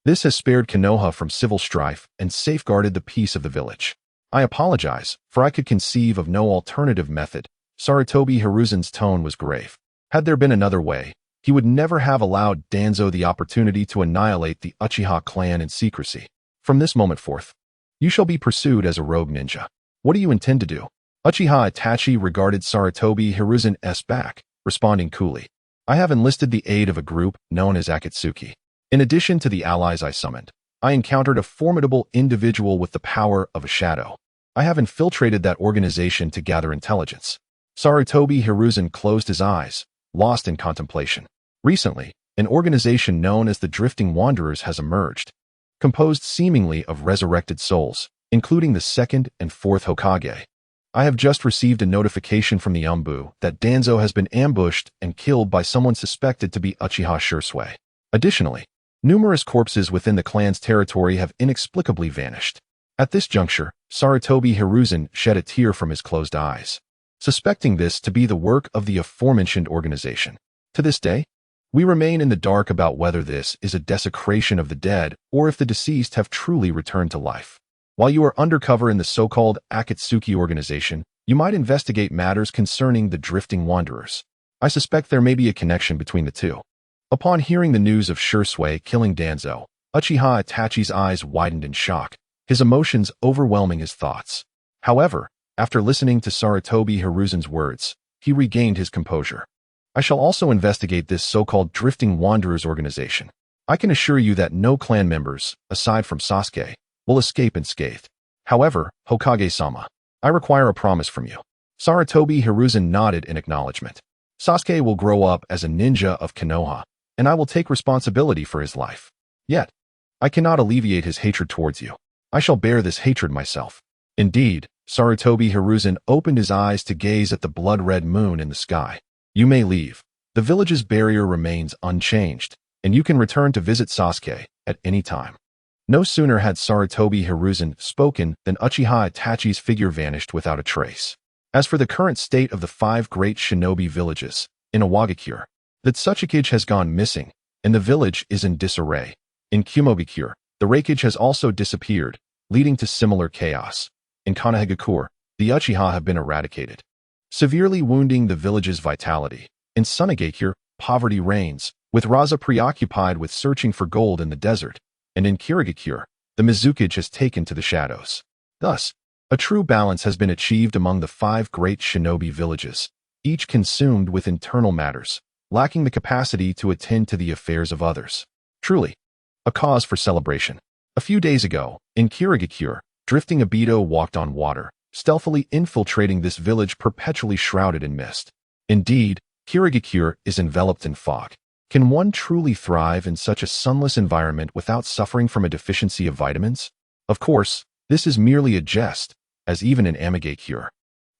This has spared Konoha from civil strife and safeguarded the peace of the village. I apologize, for I could conceive of no alternative method. Sarutobi Hiruzen's tone was grave. Had there been another way, he would never have allowed Danzo the opportunity to annihilate the Uchiha clan in secrecy. From this moment forth, you shall be pursued as a rogue ninja. What do you intend to do? Uchiha Itachi regarded Sarutobi Hiruzen's back, responding coolly. I have enlisted the aid of a group known as Akatsuki. In addition to the allies I summoned, I encountered a formidable individual with the power of a shadow. I have infiltrated that organization to gather intelligence. Sarutobi Hiruzen closed his eyes, lost in contemplation. Recently, an organization known as the Drifting Wanderers has emerged, composed seemingly of resurrected souls, including the second and fourth Hokage. I have just received a notification from the Umbu that Danzo has been ambushed and killed by someone suspected to be Uchiha Shursui. Additionally, numerous corpses within the clan's territory have inexplicably vanished. At this juncture, Sarutobi Hiruzen shed a tear from his closed eyes, suspecting this to be the work of the aforementioned organization. To this day, we remain in the dark about whether this is a desecration of the dead or if the deceased have truly returned to life. While you are undercover in the so-called Akatsuki organization, you might investigate matters concerning the Drifting Wanderers. I suspect there may be a connection between the two. Upon hearing the news of Shursui killing Danzo, Uchiha Itachi's eyes widened in shock, his emotions overwhelming his thoughts. However, after listening to Sarutobi Hiruzen's words, he regained his composure. I shall also investigate this so-called Drifting Wanderers organization. I can assure you that no clan members, aside from Sasuke, will escape unscathed. However, Hokage-sama, I require a promise from you. Sarutobi Hiruzen nodded in acknowledgement. Sasuke will grow up as a ninja of Konoha, and I will take responsibility for his life. Yet, I cannot alleviate his hatred towards you. I shall bear this hatred myself. Indeed, Sarutobi Hiruzen opened his eyes to gaze at the blood-red moon in the sky. You may leave. The village's barrier remains unchanged, and you can return to visit Sasuke at any time. No sooner had Sarutobi Hiruzen spoken than Uchiha Itachi's figure vanished without a trace. As for the current state of the 5 great shinobi villages, in Iwagakure, the Tsuchikage has gone missing, and the village is in disarray. In Kumogakure, the Reikage has also disappeared, leading to similar chaos. In Konohagakure, the Uchiha have been eradicated, severely wounding the village's vitality. In Sunagakure, poverty reigns, with Raza preoccupied with searching for gold in the desert, and in Kirigakure, the Mizukage has taken to the shadows. Thus, a true balance has been achieved among the 5 great shinobi villages, each consumed with internal matters, lacking the capacity to attend to the affairs of others. Truly, a cause for celebration. A few days ago, in Kirigakure, Drifting Obito walked on water, stealthily infiltrating this village perpetually shrouded in mist. Indeed, Kirigakure is enveloped in fog. Can one truly thrive in such a sunless environment without suffering from a deficiency of vitamins? Of course, this is merely a jest, as even in Amigakure,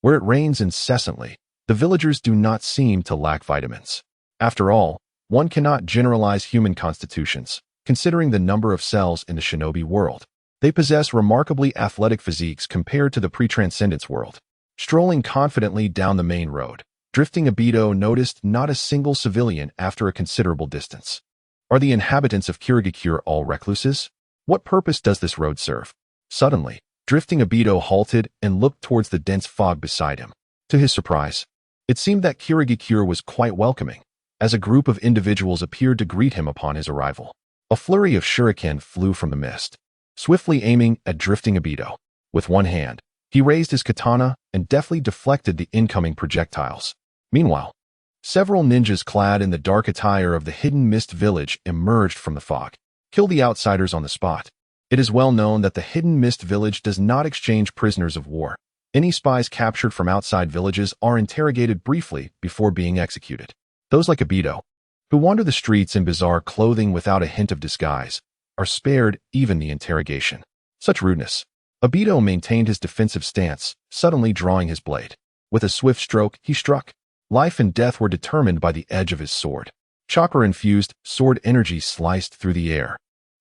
where it rains incessantly, the villagers do not seem to lack vitamins. After all, one cannot generalize human constitutions, considering the number of cells in the shinobi world. They possess remarkably athletic physiques compared to the pre-transcendence world. Strolling confidently down the main road, Drifting Obito noticed not a single civilian after a considerable distance. Are the inhabitants of Kirigakure all recluses? What purpose does this road serve? Suddenly, drifting Obito halted and looked towards the dense fog beside him. To his surprise, it seemed that Kirigikure was quite welcoming, as a group of individuals appeared to greet him upon his arrival. A flurry of shuriken flew from the mist, swiftly aiming at drifting Obito. With one hand, he raised his katana and deftly deflected the incoming projectiles. Meanwhile, several ninjas clad in the dark attire of the hidden mist village emerged from the fog. Kill the outsiders on the spot. It is well known that the hidden mist village does not exchange prisoners of war. Any spies captured from outside villages are interrogated briefly before being executed. Those like Obito, who wander the streets in bizarre clothing without a hint of disguise, are spared even the interrogation. Such rudeness. Obito maintained his defensive stance, suddenly drawing his blade. With a swift stroke, he struck. Life and death were determined by the edge of his sword. Chakra-infused sword energy sliced through the air,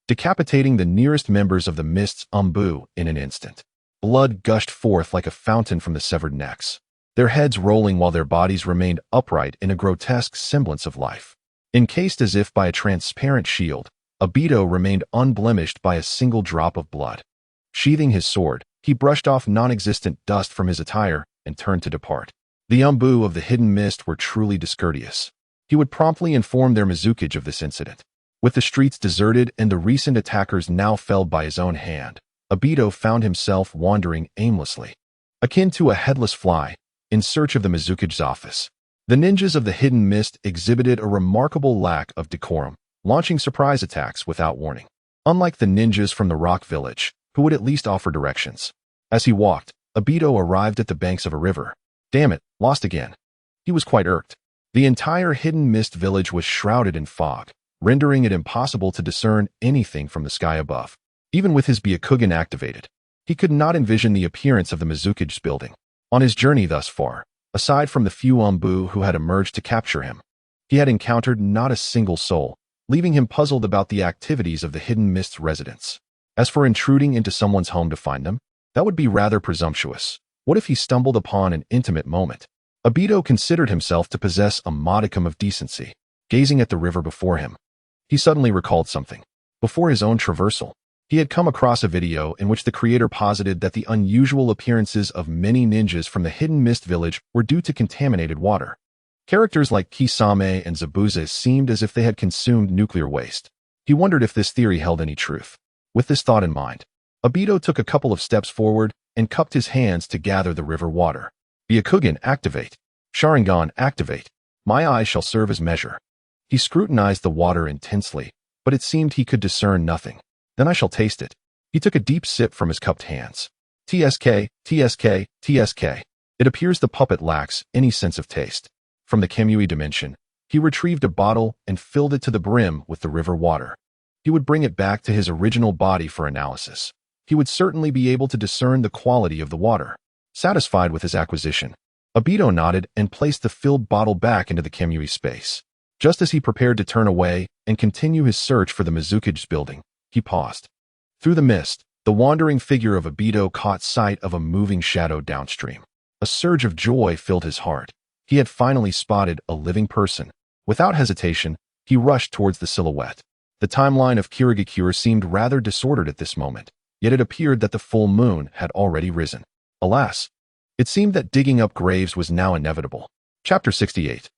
decapitating the nearest members of the mist's Umbu in an instant. Blood gushed forth like a fountain from the severed necks, their heads rolling while their bodies remained upright in a grotesque semblance of life. Encased as if by a transparent shield, Obito remained unblemished by a single drop of blood. Sheathing his sword, he brushed off non-existent dust from his attire and turned to depart. The Umbu of the hidden mist were truly discourteous. He would promptly inform their Mizukage of this incident. With the streets deserted and the recent attackers now felled by his own hand, Obito found himself wandering aimlessly, akin to a headless fly, in search of the Mizukage's office. The ninjas of the hidden mist exhibited a remarkable lack of decorum, launching surprise attacks without warning. Unlike the ninjas from the Rock Village, who would at least offer directions. As he walked, Obito arrived at the banks of a river. Damn it, lost again. He was quite irked. The entire hidden mist village was shrouded in fog, rendering it impossible to discern anything from the sky above. Even with his Byakugan activated, he could not envision the appearance of the Mizukage's building. On his journey thus far, aside from the few Umbu who had emerged to capture him, he had encountered not a single soul, leaving him puzzled about the activities of the hidden mist's residents. As for intruding into someone's home to find them, that would be rather presumptuous. What if he stumbled upon an intimate moment? Obito considered himself to possess a modicum of decency. Gazing at the river before him, he suddenly recalled something. Before his own traversal, he had come across a video in which the creator posited that the unusual appearances of many ninjas from the hidden mist village were due to contaminated water. Characters like Kisame and Zabuza seemed as if they had consumed nuclear waste. He wondered if this theory held any truth. With this thought in mind, Obito took a couple of steps forward and cupped his hands to gather the river water. Byakugan activate. Sharingan activate. My eyes shall serve as measure. He scrutinized the water intensely, but it seemed he could discern nothing. Then I shall taste it. He took a deep sip from his cupped hands. TSK, TSK, TSK. It appears the puppet lacks any sense of taste. From the Kemui dimension, he retrieved a bottle and filled it to the brim with the river water. He would bring it back to his original body for analysis. He would certainly be able to discern the quality of the water. Satisfied with his acquisition, Obito nodded and placed the filled bottle back into the Kemui space. Just as he prepared to turn away and continue his search for the Mizukage's building, he paused. Through the mist, the wandering figure of Obito caught sight of a moving shadow downstream. A surge of joy filled his heart. He had finally spotted a living person. Without hesitation, he rushed towards the silhouette. The timeline of Kirigikure seemed rather disordered at this moment, yet it appeared that the full moon had already risen. Alas, it seemed that digging up graves was now inevitable. Chapter 68.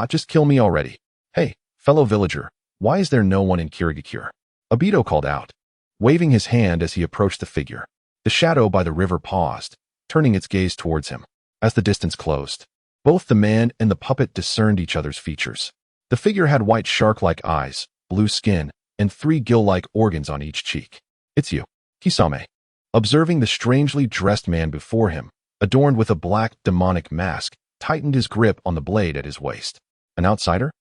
Just kill me already. Hey, fellow villager, why is there no one in Kirigikure? Obito called out, waving his hand as he approached the figure. The shadow by the river paused, turning its gaze towards him. As the distance closed, both the man and the puppet discerned each other's features. The figure had white shark-like eyes, blue skin, and 3 gill-like organs on each cheek. It's you, Kisame. Observing the strangely dressed man before him, adorned with a black demonic mask, tightened his grip on the blade at his waist. An outsider?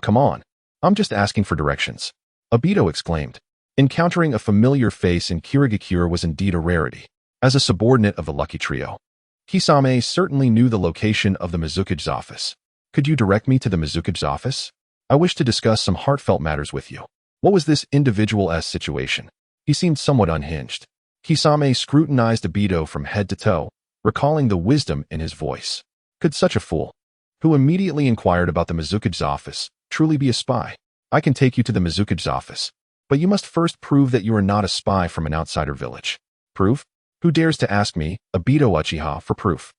Come on. I'm just asking for directions. Obito exclaimed. Encountering a familiar face in Kirigikure was indeed a rarity. As a subordinate of the Lucky Trio, Kisame certainly knew the location of the Mizukage's office. Could you direct me to the Mizukage's office? I wish to discuss some heartfelt matters with you. What was this individual's situation? He seemed somewhat unhinged. Kisame scrutinized Obito from head to toe, recalling the wisdom in his voice. Could such a fool, who immediately inquired about the Mizukage's office, truly be a spy? I can take you to the Mizukage's office, but you must first prove that you are not a spy from an outsider village. Proof? Who dares to ask me, Obito Uchiha, for proof?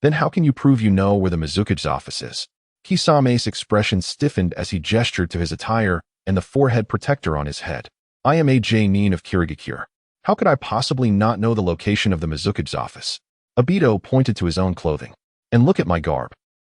Then how can you prove you know where the Mizukage's office is? Kisame's expression stiffened as he gestured to his attire and the forehead protector on his head. I am a Nin of Kirigakure. How could I possibly not know the location of the Mizukage's office? Obito pointed to his own clothing. And look at my garb.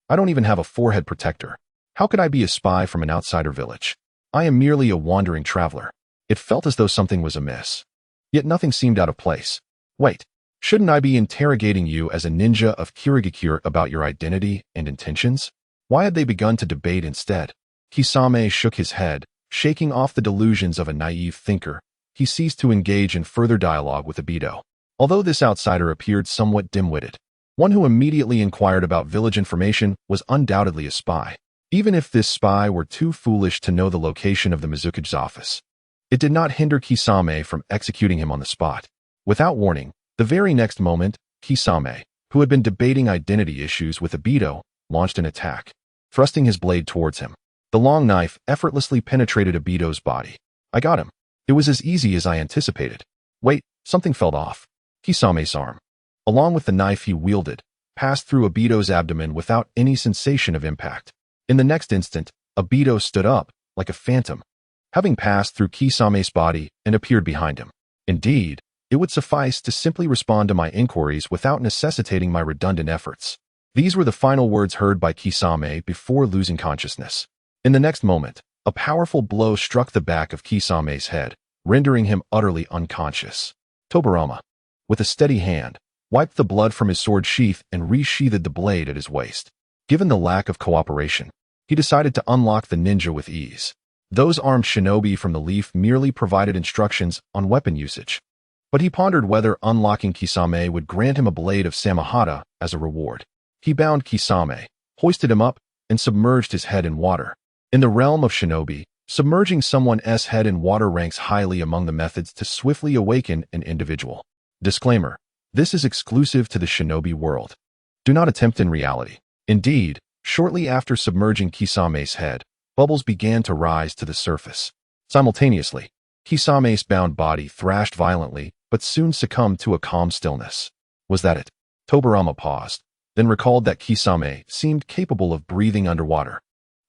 I don't even have a forehead protector. How could I be a spy from an outsider village? I am merely a wandering traveler. It felt as though something was amiss. Yet nothing seemed out of place. Wait, shouldn't I be interrogating you as a ninja of Kirigakure about your identity and intentions? Why had they begun to debate instead? Kisame shook his head, shaking off the delusions of a naive thinker. He ceased to engage in further dialogue with Obito. Although this outsider appeared somewhat dim-witted, one who immediately inquired about village information was undoubtedly a spy, even if this spy were too foolish to know the location of the Mizukage's office. It did not hinder Kisame from executing him on the spot. Without warning, the very next moment, Kisame, who had been debating identity issues with Obito, launched an attack, thrusting his blade towards him. The long knife effortlessly penetrated Obito's body. I got him. It was as easy as I anticipated. Wait, something fell off. Kisame's arm, along with the knife he wielded, passed through Obito's abdomen without any sensation of impact. In the next instant, Obito stood up, like a phantom, having passed through Kisame's body and appeared behind him. Indeed, it would suffice to simply respond to my inquiries without necessitating my redundant efforts. These were the final words heard by Kisame before losing consciousness. In the next moment, a powerful blow struck the back of Kisame's head, rendering him utterly unconscious. Tobirama, with a steady hand, wiped the blood from his sword sheath and resheathed the blade at his waist. Given the lack of cooperation, he decided to unlock the ninja with ease. Those armed shinobi from the Leaf merely provided instructions on weapon usage. But he pondered whether unlocking Kisame would grant him a blade of Samahata as a reward. He bound Kisame, hoisted him up, and submerged his head in water. In the realm of shinobi, submerging someone's head in water ranks highly among the methods to swiftly awaken an individual. Disclaimer: this is exclusive to the shinobi world. Do not attempt in reality. Indeed, shortly after submerging Kisame's head, bubbles began to rise to the surface. Simultaneously, Kisame's bound body thrashed violently, but soon succumbed to a calm stillness. Was that it? Tobirama paused, then recalled that Kisame seemed capable of breathing underwater,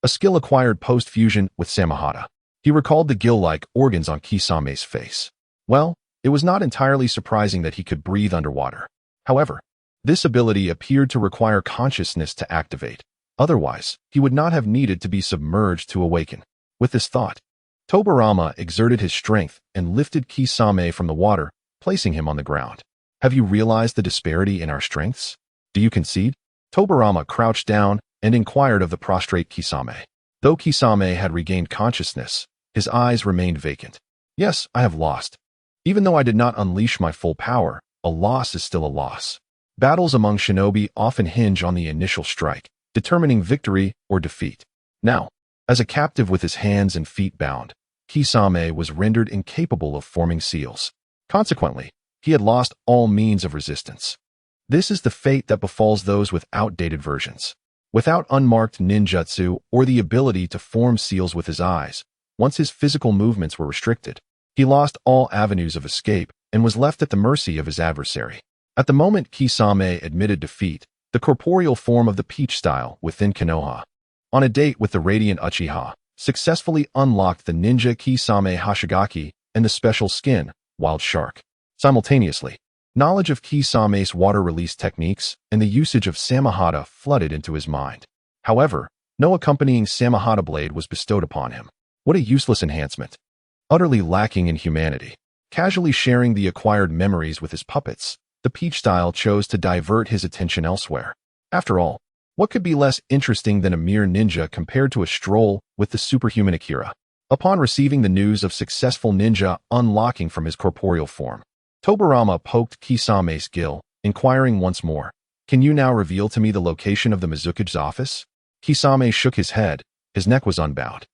a skill acquired post-fusion with Samahata. He recalled the gill-like organs on Kisame's face. Well, it was not entirely surprising that he could breathe underwater. However, this ability appeared to require consciousness to activate. Otherwise, he would not have needed to be submerged to awaken. With this thought, Tobirama exerted his strength and lifted Kisame from the water, placing him on the ground. Have you realized the disparity in our strengths? Do you concede? Tobirama crouched down and inquired of the prostrate Kisame. Though Kisame had regained consciousness, his eyes remained vacant. Yes, I have lost. Even though I did not unleash my full power, a loss is still a loss. Battles among shinobi often hinge on the initial strike, determining victory or defeat. Now, as a captive with his hands and feet bound, Kisame was rendered incapable of forming seals. Consequently, he had lost all means of resistance. This is the fate that befalls those with outdated versions. Without unmarked ninjutsu or the ability to form seals with his eyes, once his physical movements were restricted, he lost all avenues of escape and was left at the mercy of his adversary. At the moment Kisame admitted defeat, the corporeal form of the peach style within Konoha, on a date with the radiant Uchiha, successfully unlocked the ninja Kisame Hashigaki and the special skin, Wild Shark. Simultaneously, knowledge of Kisame's water release techniques and the usage of Samahata flooded into his mind. However, no accompanying Samahata blade was bestowed upon him. What a useless enhancement. Utterly lacking in humanity. Casually sharing the acquired memories with his puppets, the peach style chose to divert his attention elsewhere. After all, what could be less interesting than a mere ninja compared to a stroll with the superhuman Akira? Upon receiving the news of successful ninja unlocking from his corporeal form, Tobirama poked Kisame's gill, inquiring once more, "Can you now reveal to me the location of the Mizukage's office?" Kisame shook his head. His neck was unbowed.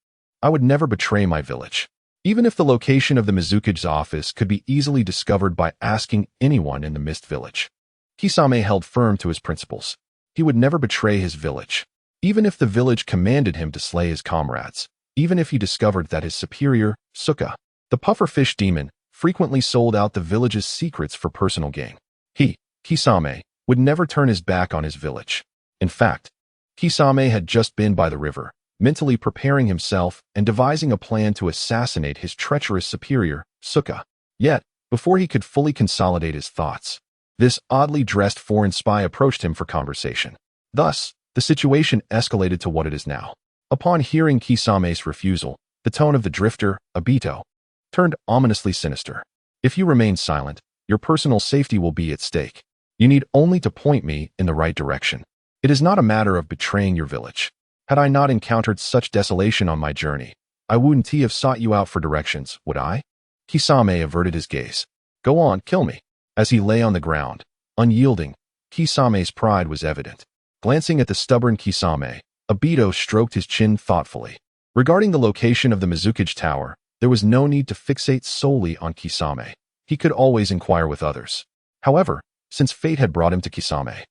"I would never betray my village. Even if the location of the Mizukage's office could be easily discovered by asking anyone in the Mist Village." Kisame held firm to his principles. He would never betray his village. Even if the village commanded him to slay his comrades. Even if he discovered that his superior, Suka, the pufferfish demon, frequently sold out the village's secrets for personal gain. He, Kisame, would never turn his back on his village. In fact, Kisame had just been by the river, mentally preparing himself and devising a plan to assassinate his treacherous superior, Suka. Yet, before he could fully consolidate his thoughts, this oddly dressed foreign spy approached him for conversation. Thus, the situation escalated to what it is now. Upon hearing Kisame's refusal, the tone of the drifter, Obito, turned ominously sinister. If you remain silent, your personal safety will be at stake. You need only to point me in the right direction. It is not a matter of betraying your village. Had I not encountered such desolation on my journey, I wouldn't have sought you out for directions, would I? Kisame averted his gaze. Go on, kill me. As he lay on the ground, unyielding, Kisame's pride was evident. Glancing at the stubborn Kisame, Obito stroked his chin thoughtfully. Regarding the location of the Mizukage Tower, there was no need to fixate solely on Kisame. He could always inquire with others. However, since fate had brought him to Kisame,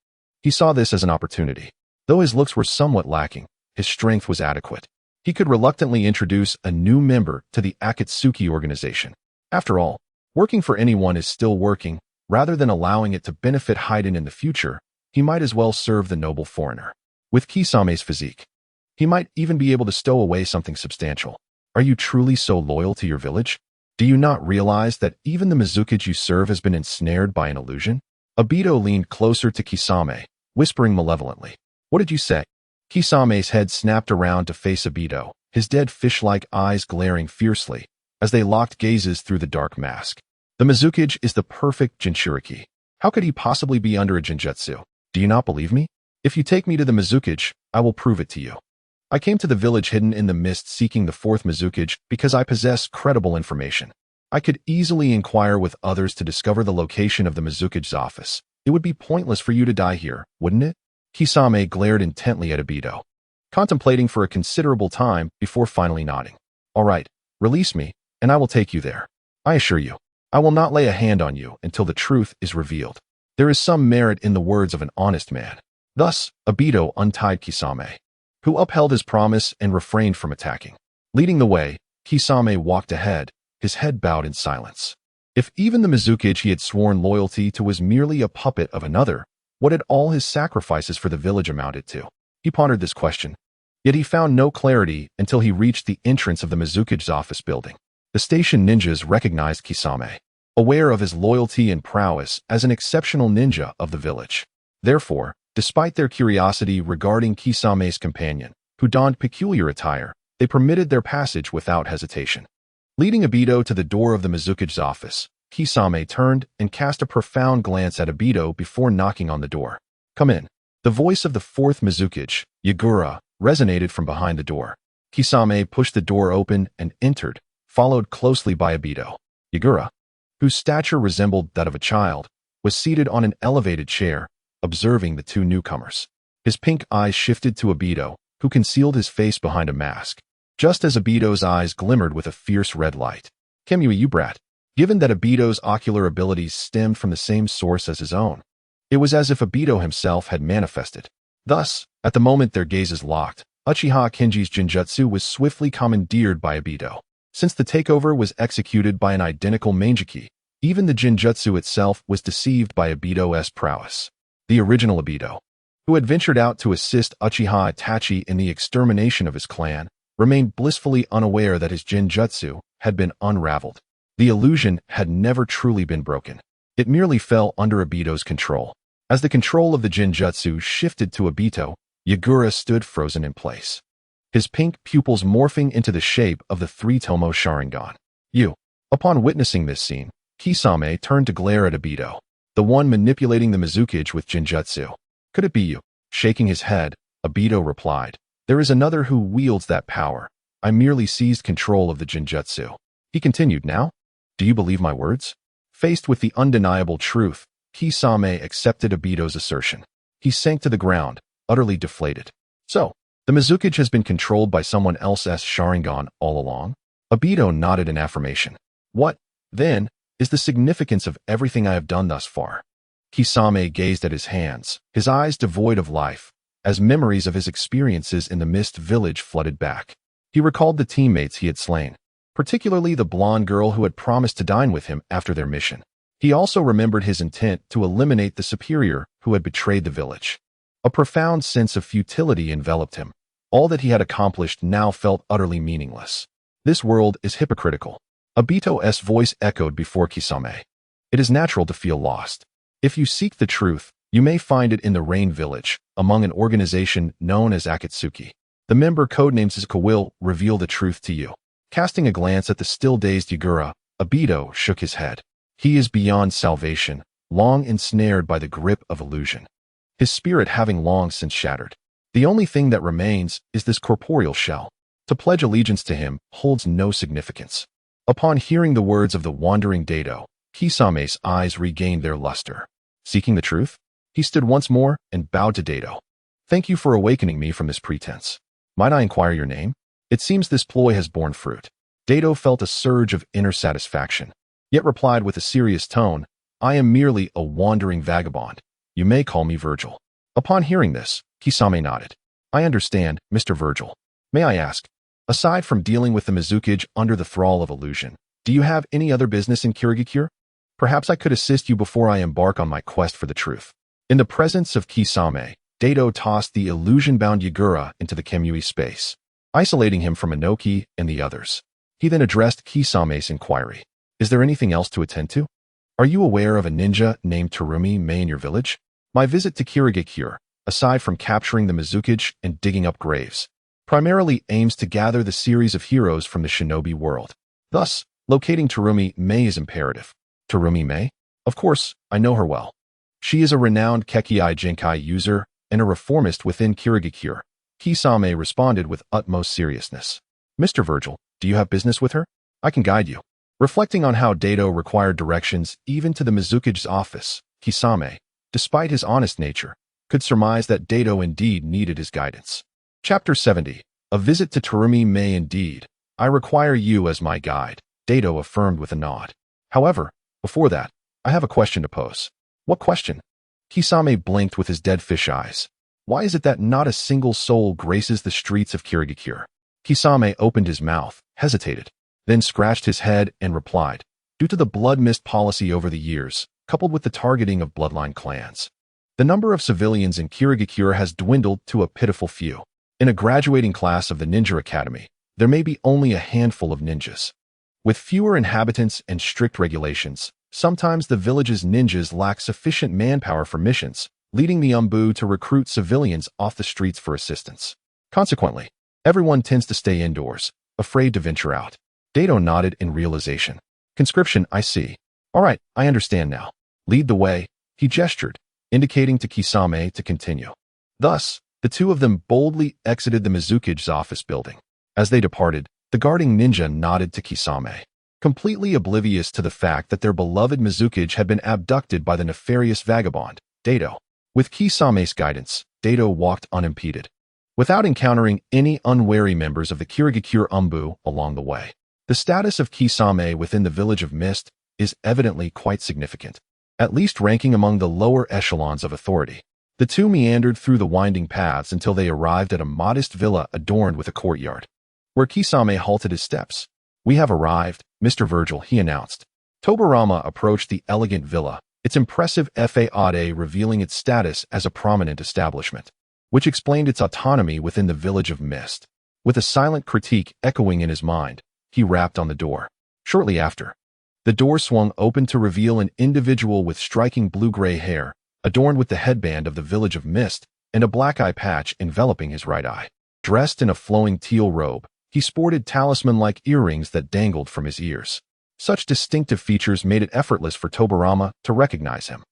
he saw this as an opportunity. Though his looks were somewhat lacking, his strength was adequate. He could reluctantly introduce a new member to the Akatsuki organization. After all, working for anyone is still working. Rather than allowing it to benefit Haiden in the future, he might as well serve the noble foreigner. With Kisame's physique, he might even be able to stow away something substantial. Are you truly so loyal to your village? Do you not realize that even the Mizukage you serve has been ensnared by an illusion? Obito leaned closer to Kisame, whispering malevolently. What did you say? Kisame's head snapped around to face Obito, his dead fish-like eyes glaring fiercely as they locked gazes through the dark mask. The Mizukage is the perfect Jinchuriki. How could he possibly be under a Jinjutsu? Do you not believe me? If you take me to the Mizukage, I will prove it to you. I came to the village hidden in the mist seeking the fourth Mizukage because I possess credible information. I could easily inquire with others to discover the location of the Mizukage's office. It would be pointless for you to die here, wouldn't it? Kisame glared intently at Obito, contemplating for a considerable time before finally nodding. All right, release me, and I will take you there. I assure you, I will not lay a hand on you until the truth is revealed. There is some merit in the words of an honest man. Thus, Obito untied Kisame, who upheld his promise and refrained from attacking. Leading the way, Kisame walked ahead, his head bowed in silence. If even the Mizukage he had sworn loyalty to was merely a puppet of another, what had all his sacrifices for the village amounted to? He pondered this question. Yet he found no clarity until he reached the entrance of the Mizukage's office building. The station ninjas recognized Kisame, aware of his loyalty and prowess as an exceptional ninja of the village. Therefore, despite their curiosity regarding Kisame's companion, who donned peculiar attire, they permitted their passage without hesitation. Leading Obito to the door of the Mizukage's office, Kisame turned and cast a profound glance at Obito before knocking on the door. Come in. The voice of the fourth Mizukage, Yagura, resonated from behind the door. Kisame pushed the door open and entered, followed closely by Obito. Yagura, whose stature resembled that of a child, was seated on an elevated chair, observing the two newcomers. His pink eyes shifted to Obito, who concealed his face behind a mask, just as Obito's eyes glimmered with a fierce red light. Kemui, you brat. Given that Obito's ocular abilities stemmed from the same source as his own, it was as if Obito himself had manifested. Thus, at the moment their gazes locked, Uchiha Kenji's Jinjutsu was swiftly commandeered by Obito. Since the takeover was executed by an identical Manjiki, even the Jinjutsu itself was deceived by Obito's prowess. The original Obito, who had ventured out to assist Uchiha Itachi in the extermination of his clan, remained blissfully unaware that his Jinjutsu had been unraveled. The illusion had never truly been broken. It merely fell under Obito's control. As the control of the Jinjutsu shifted to Obito, Yagura stood frozen in place, his pink pupils morphing into the shape of the three-tomo Sharingan. You. Upon witnessing this scene, Kisame turned to glare at Obito, the one manipulating the Mizukage with Jinjutsu. Could it be you? Shaking his head, Obito replied, there is another who wields that power. I merely seized control of the Jinjutsu. He continued, now? Do you believe my words? Faced with the undeniable truth, Kisame accepted Obito's assertion. He sank to the ground, utterly deflated. So, the Mizukage has been controlled by someone else's Sharingan all along? Obito nodded in affirmation. What, then, is the significance of everything I have done thus far? Kisame gazed at his hands, his eyes devoid of life, as memories of his experiences in the Mist Village flooded back. He recalled the teammates he had slain, particularly the blonde girl who had promised to dine with him after their mission. He also remembered his intent to eliminate the superior who had betrayed the village. A profound sense of futility enveloped him. All that he had accomplished now felt utterly meaningless. This world is hypocritical. Obito's voice echoed before Kisame. It is natural to feel lost. If you seek the truth, you may find it in the Rain Village, among an organization known as Akatsuki. The member codenamed Suzuka will reveal the truth to you. Casting a glance at the still-dazed Yagura, Obito shook his head. He is beyond salvation, long ensnared by the grip of illusion. His spirit having long since shattered. The only thing that remains is this corporeal shell. To pledge allegiance to him holds no significance. Upon hearing the words of the wandering Dato, Kisame's eyes regained their luster. Seeking the truth? He stood once more and bowed to Dato. Thank you for awakening me from this pretense. Might I inquire your name? It seems this ploy has borne fruit. Dato felt a surge of inner satisfaction, yet replied with a serious tone, I am merely a wandering vagabond. You may call me Virgil. Upon hearing this, Kisame nodded. I understand, Mr. Virgil. May I ask, aside from dealing with the Mizukage under the thrall of illusion, do you have any other business in Kirigakure? Perhaps I could assist you before I embark on my quest for the truth. In the presence of Kisame, Dato tossed the illusion-bound Yagura into the Kemui space, isolating him from Inoki and the others. He then addressed Kisame's inquiry. Is there anything else to attend to? Are you aware of a ninja named Terumi Mei in your village? My visit to Kirigakure, aside from capturing the Mizukage and digging up graves, primarily aims to gather the series of heroes from the shinobi world. Thus, locating Terumi Mei is imperative. Terumi Mei? Of course, I know her well. She is a renowned Kekkei Jinkai user and a reformist within Kirigakure. Kisame responded with utmost seriousness. Mr. Virgil, do you have business with her? I can guide you. Reflecting on how Dato required directions even to the Mizukage's office, Kisame, despite his honest nature, could surmise that Dato indeed needed his guidance. Chapter 70. A visit to Terumi Mei indeed. I require you as my guide, Dato affirmed with a nod. However, before that, I have a question to pose. What question? Kisame blinked with his dead fish eyes. Why is it that not a single soul graces the streets of Kirigakure? Kisame opened his mouth, hesitated, then scratched his head and replied, due to the blood mist policy over the years, coupled with the targeting of bloodline clans. The number of civilians in Kirigakure has dwindled to a pitiful few. In a graduating class of the Ninja Academy, there may be only a handful of ninjas. With fewer inhabitants and strict regulations, sometimes the village's ninjas lack sufficient manpower for missions, leading the Umbu to recruit civilians off the streets for assistance. Consequently, everyone tends to stay indoors, afraid to venture out. Dato nodded in realization. Conscription, I see. All right, I understand now. Lead the way, he gestured, indicating to Kisame to continue. Thus, the two of them boldly exited the Mizukage's office building. As they departed, the guarding ninja nodded to Kisame, completely oblivious to the fact that their beloved Mizukage had been abducted by the nefarious vagabond, Dato. With Kisame's guidance, Dato walked unimpeded, without encountering any unwary members of the Kirigakure Umbu along the way. The status of Kisame within the village of Mist is evidently quite significant, at least ranking among the lower echelons of authority. The two meandered through the winding paths until they arrived at a modest villa adorned with a courtyard, where Kisame halted his steps. We have arrived, Mr. Virgil, he announced. Tobirama approached the elegant villa, its impressive faade revealing its status as a prominent establishment, which explained its autonomy within the village of Mist. With a silent critique echoing in his mind, he rapped on the door. Shortly after, the door swung open to reveal an individual with striking blue-gray hair, adorned with the headband of the village of Mist and a black eye patch enveloping his right eye. Dressed in a flowing teal robe, he sported talisman-like earrings that dangled from his ears. Such distinctive features made it effortless for Tobirama to recognize him.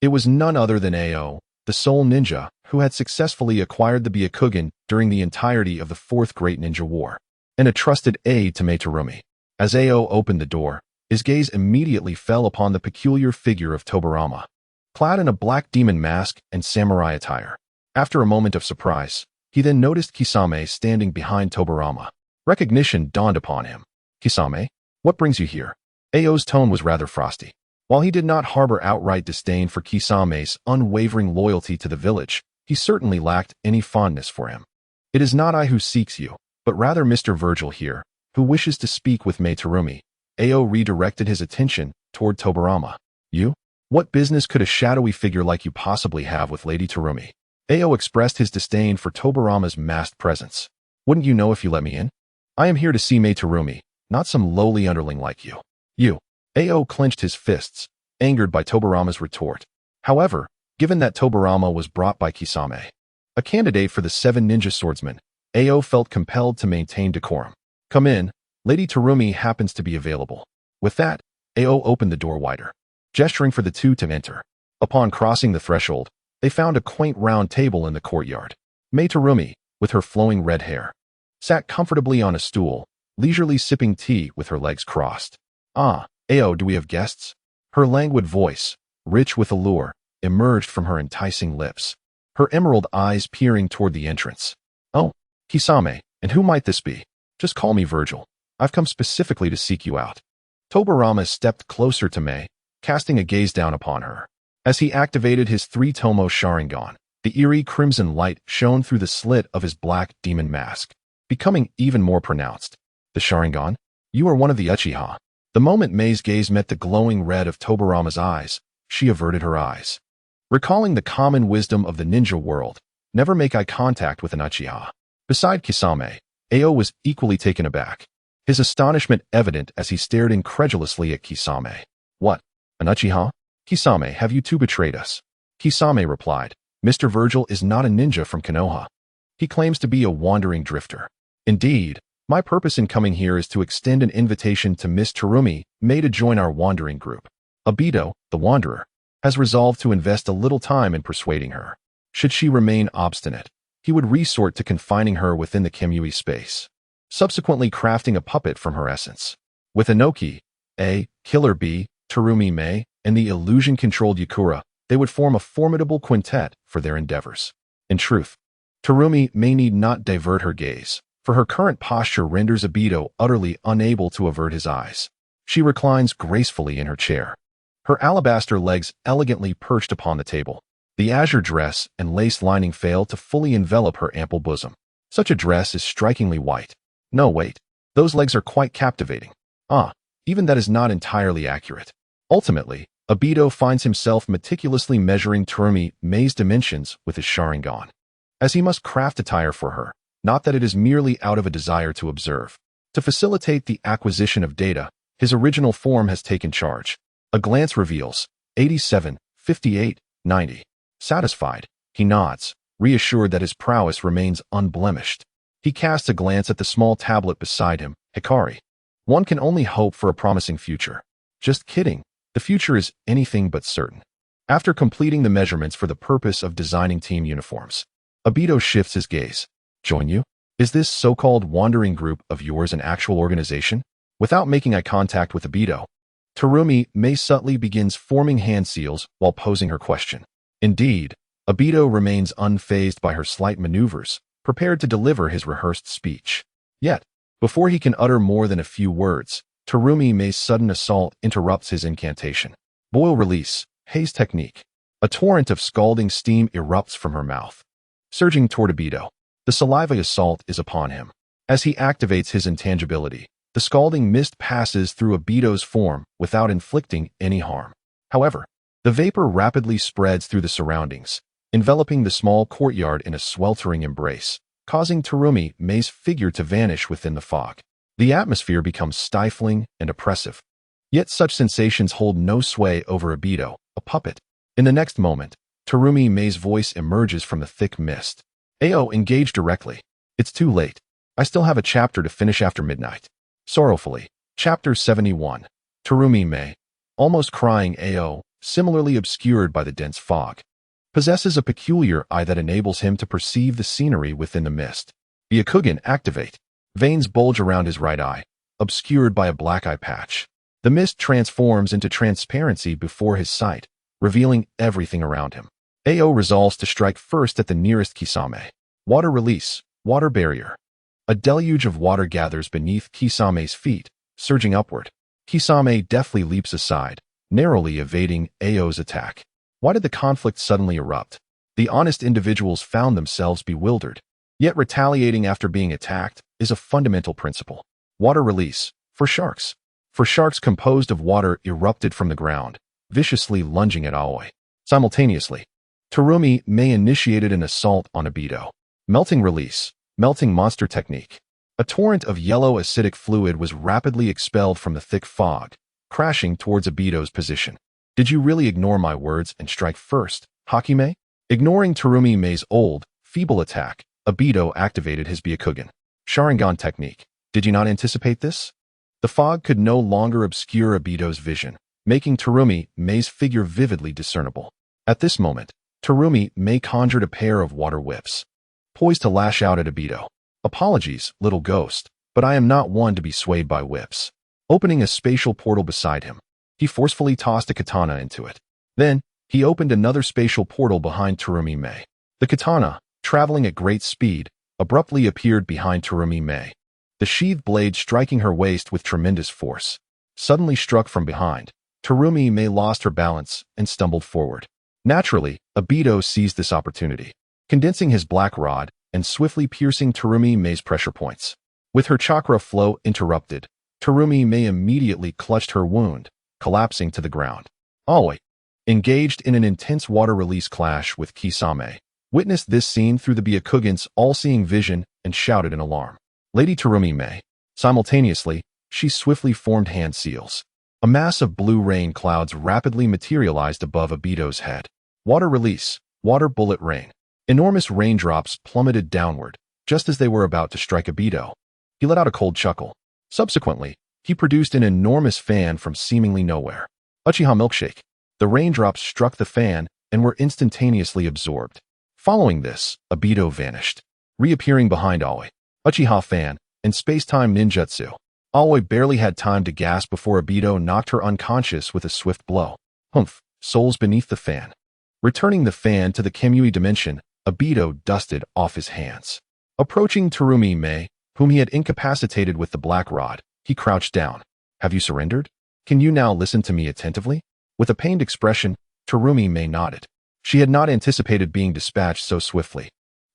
It was none other than Ao, the sole ninja, who had successfully acquired the Byakugan during the entirety of the Fourth Great Ninja War, and a trusted aide to Terumi. As Ao opened the door, his gaze immediately fell upon the peculiar figure of Tobirama, clad in a black demon mask and samurai attire. After a moment of surprise, he then noticed Kisame standing behind Tobirama. Recognition dawned upon him. Kisame, what brings you here? Ao's tone was rather frosty. While he did not harbor outright disdain for Kisame's unwavering loyalty to the village, he certainly lacked any fondness for him. It is not I who seeks you, but rather Mr. Virgil here, who wishes to speak with Mei Terumi. Ao redirected his attention toward Tobirama. You? What business could a shadowy figure like you possibly have with Lady Terumi? Ao expressed his disdain for Tobirama's masked presence. Wouldn't you know if you let me in? I am here to see Mei Terumi, not some lowly underling like you. You. Ao clenched his fists, angered by Tobirama's retort. However, given that Tobirama was brought by Kisame, a candidate for the 7 ninja swordsmen, Ao felt compelled to maintain decorum. Come in, Lady Terumi happens to be available. With that, Ao opened the door wider, gesturing for the two to enter. Upon crossing the threshold, they found a quaint round table in the courtyard. Mei Terumi, with her flowing red hair, sat comfortably on a stool, leisurely sipping tea with her legs crossed. Ah, Ao, do we have guests? Her languid voice, rich with allure, emerged from her enticing lips, her emerald eyes peering toward the entrance. Oh, Kisame, and who might this be? Just call me Virgil. I've come specifically to seek you out. Tobirama stepped closer to Mei, casting a gaze down upon her. As he activated his 3-tomo Sharingan, the eerie crimson light shone through the slit of his black demon mask, becoming even more pronounced. The Sharingan? You are one of the Uchiha. The moment Mei's gaze met the glowing red of Tobirama's eyes, she averted her eyes. Recalling the common wisdom of the ninja world, never make eye contact with an Uchiha. Beside Kisame, Ao was equally taken aback, his astonishment evident as he stared incredulously at Kisame. What? An Uchiha? Kisame, have you two betrayed us? Kisame replied, Mr. Virgil is not a ninja from Konoha. He claims to be a wandering drifter. Indeed, my purpose in coming here is to extend an invitation to Miss Terumi, Mei, to join our wandering group. Obito, the wanderer, has resolved to invest a little time in persuading her. Should she remain obstinate, he would resort to confining her within the Kimui space, subsequently crafting a puppet from her essence. With Inoki, A, Killer B, Terumi Mei, and the illusion-controlled Yakura, they would form a formidable quintet for their endeavors. In truth, Terumi Mei need not divert her gaze, for her current posture renders Obito utterly unable to avert his eyes. She reclines gracefully in her chair, her alabaster legs elegantly perched upon the table. The azure dress and lace lining fail to fully envelop her ample bosom. Such a dress is strikingly white. No, wait. Those legs are quite captivating. Ah, even that is not entirely accurate. Ultimately, Obito finds himself meticulously measuring Terumi Mei's dimensions with his Sharingan, as he must craft attire for her, not that it is merely out of a desire to observe. To facilitate the acquisition of data, his original form has taken charge. A glance reveals 87, 58, 90. Satisfied, he nods, reassured that his prowess remains unblemished. He casts a glance at the small tablet beside him. Hikari. One can only hope for a promising future. Just kidding. The future is anything but certain. After completing the measurements for the purpose of designing team uniforms, Obito shifts his gaze. Join you? Is this so-called wandering group of yours an actual organization? Without making eye contact with Obito, Terumi Mei subtly begins forming hand seals while posing her question. Indeed, Obito remains unfazed by her slight maneuvers, prepared to deliver his rehearsed speech. Yet, before he can utter more than a few words, Terumi Mei's sudden assault interrupts his incantation. Boil release, haze technique. A torrent of scalding steam erupts from her mouth, surging toward Obito. The saliva assault is upon him. As he activates his intangibility, the scalding mist passes through Obito's form without inflicting any harm. However, the vapor rapidly spreads through the surroundings, enveloping the small courtyard in a sweltering embrace, causing Terumi Mei's figure to vanish within the fog. The atmosphere becomes stifling and oppressive. Yet such sensations hold no sway over Obito, a puppet. In the next moment, Terumi Mei's voice emerges from the thick mist. Ao, engage directly. It's too late. I still have a chapter to finish after midnight. Sorrowfully. Chapter 71. Terumi Mei, almost crying Ao, similarly obscured by the dense fog, possesses a peculiar eye that enables him to perceive the scenery within the mist. The Byakugan activate. Veins bulge around his right eye, obscured by a black eye patch. The mist transforms into transparency before his sight, revealing everything around him. Ao resolves to strike first at the nearest Kisame. Water release, water barrier. A deluge of water gathers beneath Kisame's feet, surging upward. Kisame deftly leaps aside, narrowly evading Ao's attack. Why did the conflict suddenly erupt? The honest individuals found themselves bewildered. Yet retaliating after being attacked is a fundamental principle. Water release. For sharks. For sharks composed of water erupted from the ground, viciously lunging at Aoi. Simultaneously, Terumi Mei initiated an assault on Obito. Melting release. Melting monster technique. A torrent of yellow acidic fluid was rapidly expelled from the thick fog, crashing towards Obito's position. Did you really ignore my words and strike first, Hakime? Ignoring Terumi Mei's old, feeble attack, Obito activated his Byakugan Sharingan technique. Did you not anticipate this? The fog could no longer obscure Obito's vision, making Terumi Mei's figure vividly discernible. At this moment, Terumi Mei conjured a pair of water whips, poised to lash out at Obito. Apologies, little ghost, but I am not one to be swayed by whips. Opening a spatial portal beside him, he forcefully tossed a katana into it. Then, he opened another spatial portal behind Terumi Mei. The katana, traveling at great speed, abruptly appeared behind Terumi Mei. The sheathed blade striking her waist with tremendous force. Suddenly struck from behind, Terumi Mei lost her balance and stumbled forward. Naturally, Obito seized this opportunity, condensing his black rod and swiftly piercing Terumi Mei's pressure points. With her chakra flow interrupted, Terumi Mei immediately clutched her wound, collapsing to the ground. Aoi, engaged in an intense water release clash with Kisame, witnessed this scene through the Byakugan's all-seeing vision and shouted in alarm. Lady Terumi Mei. Simultaneously, she swiftly formed hand seals. A mass of blue rain clouds rapidly materialized above Obito's head. Water release. Water bullet rain. Enormous raindrops plummeted downward, just as they were about to strike Obito. He let out a cold chuckle. Subsequently, he produced an enormous fan from seemingly nowhere. Uchiha milkshake. The raindrops struck the fan and were instantaneously absorbed. Following this, Obito vanished, reappearing behind Aoi. Uchiha fan and space-time ninjutsu. Aoi barely had time to gasp before Obito knocked her unconscious with a swift blow. Humph, souls beneath the fan. Returning the fan to the Kemui dimension, Obito dusted off his hands. Approaching Terumi Mei, whom he had incapacitated with the black rod, he crouched down. Have you surrendered? Can you now listen to me attentively? With a pained expression, Terumi Mei nodded. She had not anticipated being dispatched so swiftly.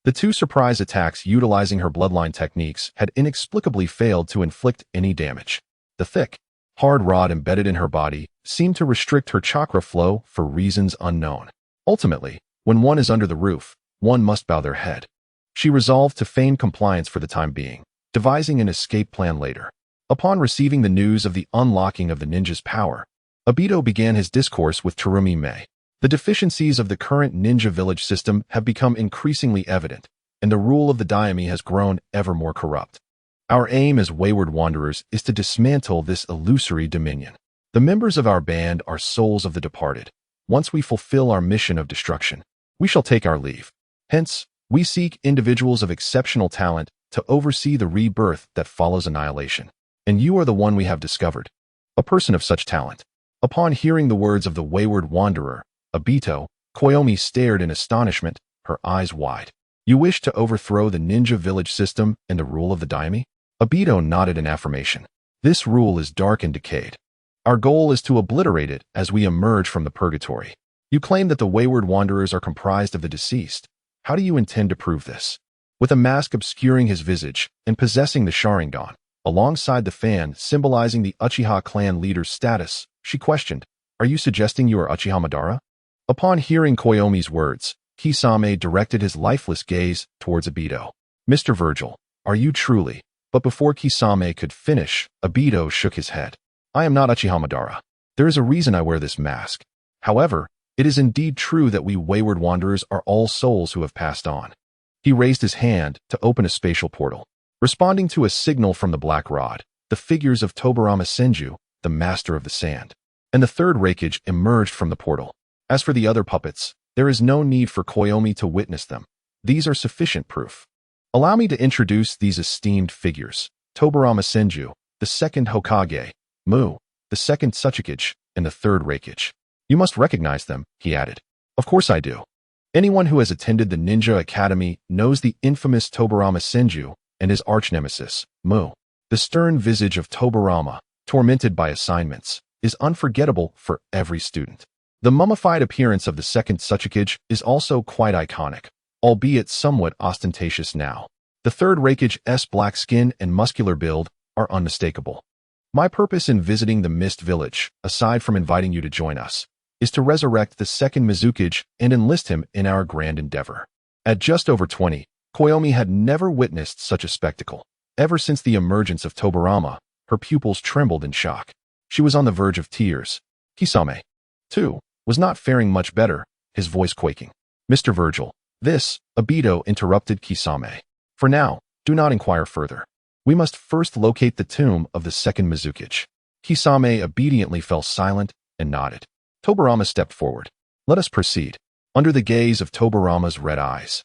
The two surprise attacks utilizing her bloodline techniques had inexplicably failed to inflict any damage. The thick, hard rod embedded in her body seemed to restrict her chakra flow for reasons unknown. Ultimately, when one is under the roof, one must bow their head. She resolved to feign compliance for the time being, devising an escape plan later. Upon receiving the news of the unlocking of the ninja's power, Obito began his discourse with Terumi Mei. The deficiencies of the current ninja village system have become increasingly evident, and the rule of the daimyo has grown ever more corrupt. Our aim as wayward wanderers is to dismantle this illusory dominion. The members of our band are souls of the departed. Once we fulfill our mission of destruction, we shall take our leave. Hence, we seek individuals of exceptional talent to oversee the rebirth that follows annihilation. And you are the one we have discovered, a person of such talent. Upon hearing the words of the wayward wanderer, Obito, Koyomi stared in astonishment, her eyes wide. You wish to overthrow the ninja village system and the rule of the daimyo? Obito nodded in affirmation. This rule is dark and decayed. Our goal is to obliterate it as we emerge from the purgatory. You claim that the wayward wanderers are comprised of the deceased. How do you intend to prove this? With a mask obscuring his visage and possessing the Sharingan, alongside the fan symbolizing the Uchiha clan leader's status, she questioned, Are you suggesting you are Uchiha Madara? Upon hearing Koyomi's words, Kisame directed his lifeless gaze towards Obito. Mr. Virgil, are you truly? But before Kisame could finish, Obito shook his head. I am not Uchiha Madara. There is a reason I wear this mask. However, it is indeed true that we wayward wanderers are all souls who have passed on. He raised his hand to open a spatial portal. Responding to a signal from the black rod, the figures of Tobirama Senju, the master of the sand, and the third Reikage emerged from the portal. As for the other puppets, there is no need for Koyomi to witness them. These are sufficient proof. Allow me to introduce these esteemed figures. Tobirama Senju, the second Hokage, Mu, the second Otsutsuki, and the third Reikage. You must recognize them, he added. Of course I do. Anyone who has attended the Ninja Academy knows the infamous Tobirama Senju and his arch-nemesis, Mu. The stern visage of Tobirama, tormented by assignments, is unforgettable for every student. The mummified appearance of the second Otsutsuki is also quite iconic, albeit somewhat ostentatious now. The third Reikage's black skin and muscular build are unmistakable. My purpose in visiting the Mist Village, aside from inviting you to join us, is to resurrect the second Mizukage and enlist him in our grand endeavor. At just over 20, Koyomi had never witnessed such a spectacle. Ever since the emergence of Tobirama, her pupils trembled in shock. She was on the verge of tears. Kisame, too, was not faring much better, his voice quaking. Mr. Virgil, this, Obito interrupted Kisame. For now, do not inquire further. We must first locate the tomb of the second Mizukage. Kisame obediently fell silent and nodded. Tobirama stepped forward. Let us proceed. Under the gaze of Tobirama's red eyes,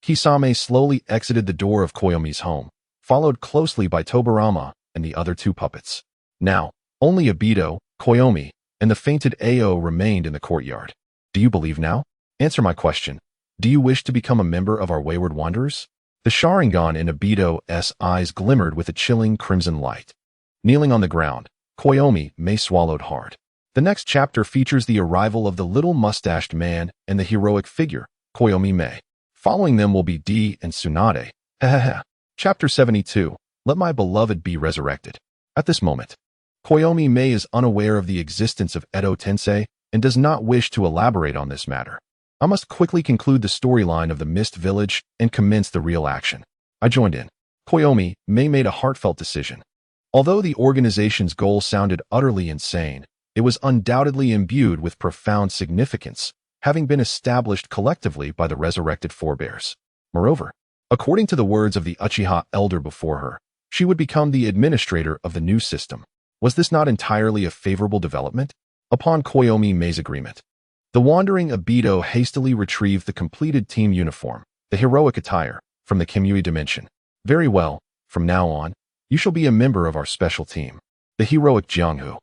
Kisame slowly exited the door of Koyomi's home, followed closely by Tobirama and the other two puppets. Now, only Obito, Koyomi, and the fainted Ao remained in the courtyard. Do you believe now? Answer my question. Do you wish to become a member of our wayward wanderers? The Sharingan in Obito's eyes glimmered with a chilling crimson light. Kneeling on the ground, Koyomi May swallowed hard. The next chapter features the arrival of the little mustached man and the heroic figure, Koyomi May. Following them will be D and Tsunade. Hehehe. Chapter 72. Let my beloved be resurrected. At this moment, Koyomi May is unaware of the existence of Edo Tensei and does not wish to elaborate on this matter. I must quickly conclude the storyline of the Mist Village and commence the real action. I joined in. Koyomi May made a heartfelt decision. Although the organization's goal sounded utterly insane, it was undoubtedly imbued with profound significance, having been established collectively by the resurrected forebears. Moreover, according to the words of the Uchiha elder before her, she would become the administrator of the new system. Was this not entirely a favorable development? Upon Koyomi May's agreement, the wandering Obito hastily retrieved the completed team uniform, the heroic attire, from the Kimui dimension. Very well, from now on, you shall be a member of our special team, the heroic Jianghu.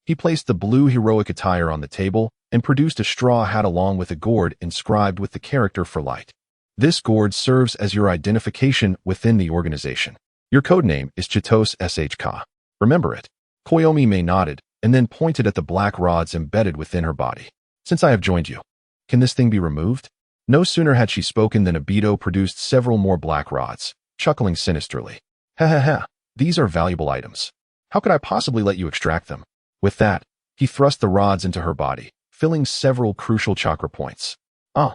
He placed the blue heroic attire on the table and produced a straw hat along with a gourd inscribed with the character for light. This gourd serves as your identification within the organization. Your codename is Chitos SHK. Remember it. Koyomi May nodded and then pointed at the black rods embedded within her body. Since I have joined you, can this thing be removed? No sooner had she spoken than Obito produced several more black rods, chuckling sinisterly. Hehehe, these are valuable items. How could I possibly let you extract them? With that, he thrust the rods into her body, filling several crucial chakra points. Ah!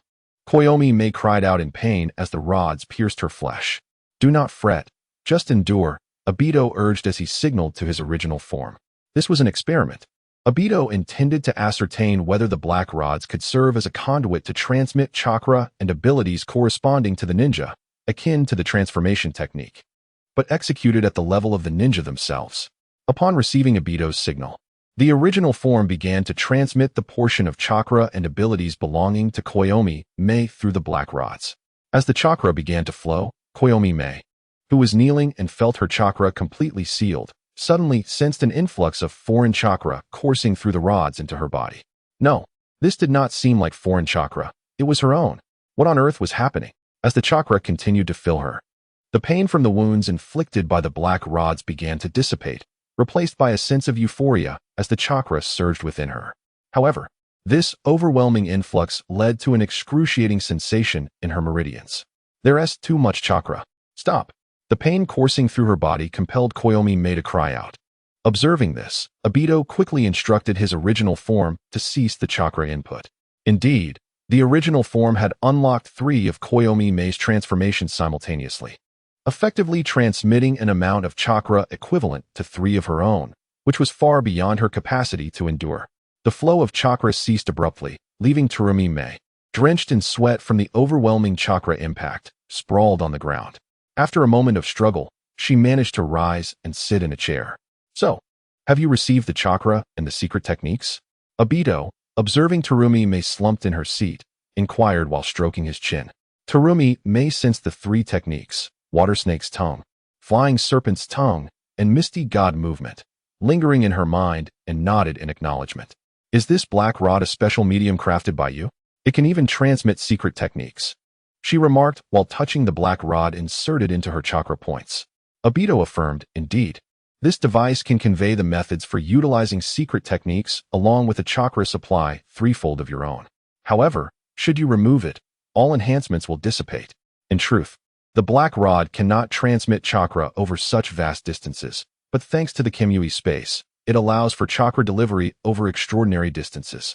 Koyomi May cried out in pain as the rods pierced her flesh. Do not fret, just endure, Obito urged as he signaled to his original form. This was an experiment. Obito intended to ascertain whether the black rods could serve as a conduit to transmit chakra and abilities corresponding to the ninja, akin to the transformation technique, but executed at the level of the ninja themselves. Upon receiving Obito's signal, the original form began to transmit the portion of chakra and abilities belonging to Koyomi May through the black rods. As the chakra began to flow, Koyomi May, who was kneeling and felt her chakra completely sealed, suddenly sensed an influx of foreign chakra coursing through the rods into her body. No, this did not seem like foreign chakra. It was her own. What on earth was happening? As the chakra continued to fill her, the pain from the wounds inflicted by the black rods began to dissipate, replaced by a sense of euphoria as the chakra surged within her. However, this overwhelming influx led to an excruciating sensation in her meridians. There's too much chakra. Stop. The pain coursing through her body compelled Koyomi May to cry out. Observing this, Obito quickly instructed his original form to cease the chakra input. Indeed, the original form had unlocked 3 of Koyomi May's transformations simultaneously, effectively transmitting an amount of chakra equivalent to 3 of her own, which was far beyond her capacity to endure. The flow of chakra ceased abruptly, leaving Tsurumi May, drenched in sweat from the overwhelming chakra impact, sprawled on the ground. After a moment of struggle, she managed to rise and sit in a chair. So, have you received the chakra and the secret techniques? Obito, observing Tsurumi May slumped in her seat, inquired while stroking his chin. Tsurumi May sensed the 3 techniques: Water Snake's Tongue, Flying Serpent's Tongue, and Misty God Movement, lingering in her mind, and nodded in acknowledgement. Is this black rod a special medium crafted by you? It can even transmit secret techniques, she remarked while touching the black rod inserted into her chakra points. Obito affirmed, indeed. This device can convey the methods for utilizing secret techniques along with a chakra supply 3-fold of your own. However, should you remove it, all enhancements will dissipate. In truth, the black rod cannot transmit chakra over such vast distances, but thanks to the Kimui space, it allows for chakra delivery over extraordinary distances.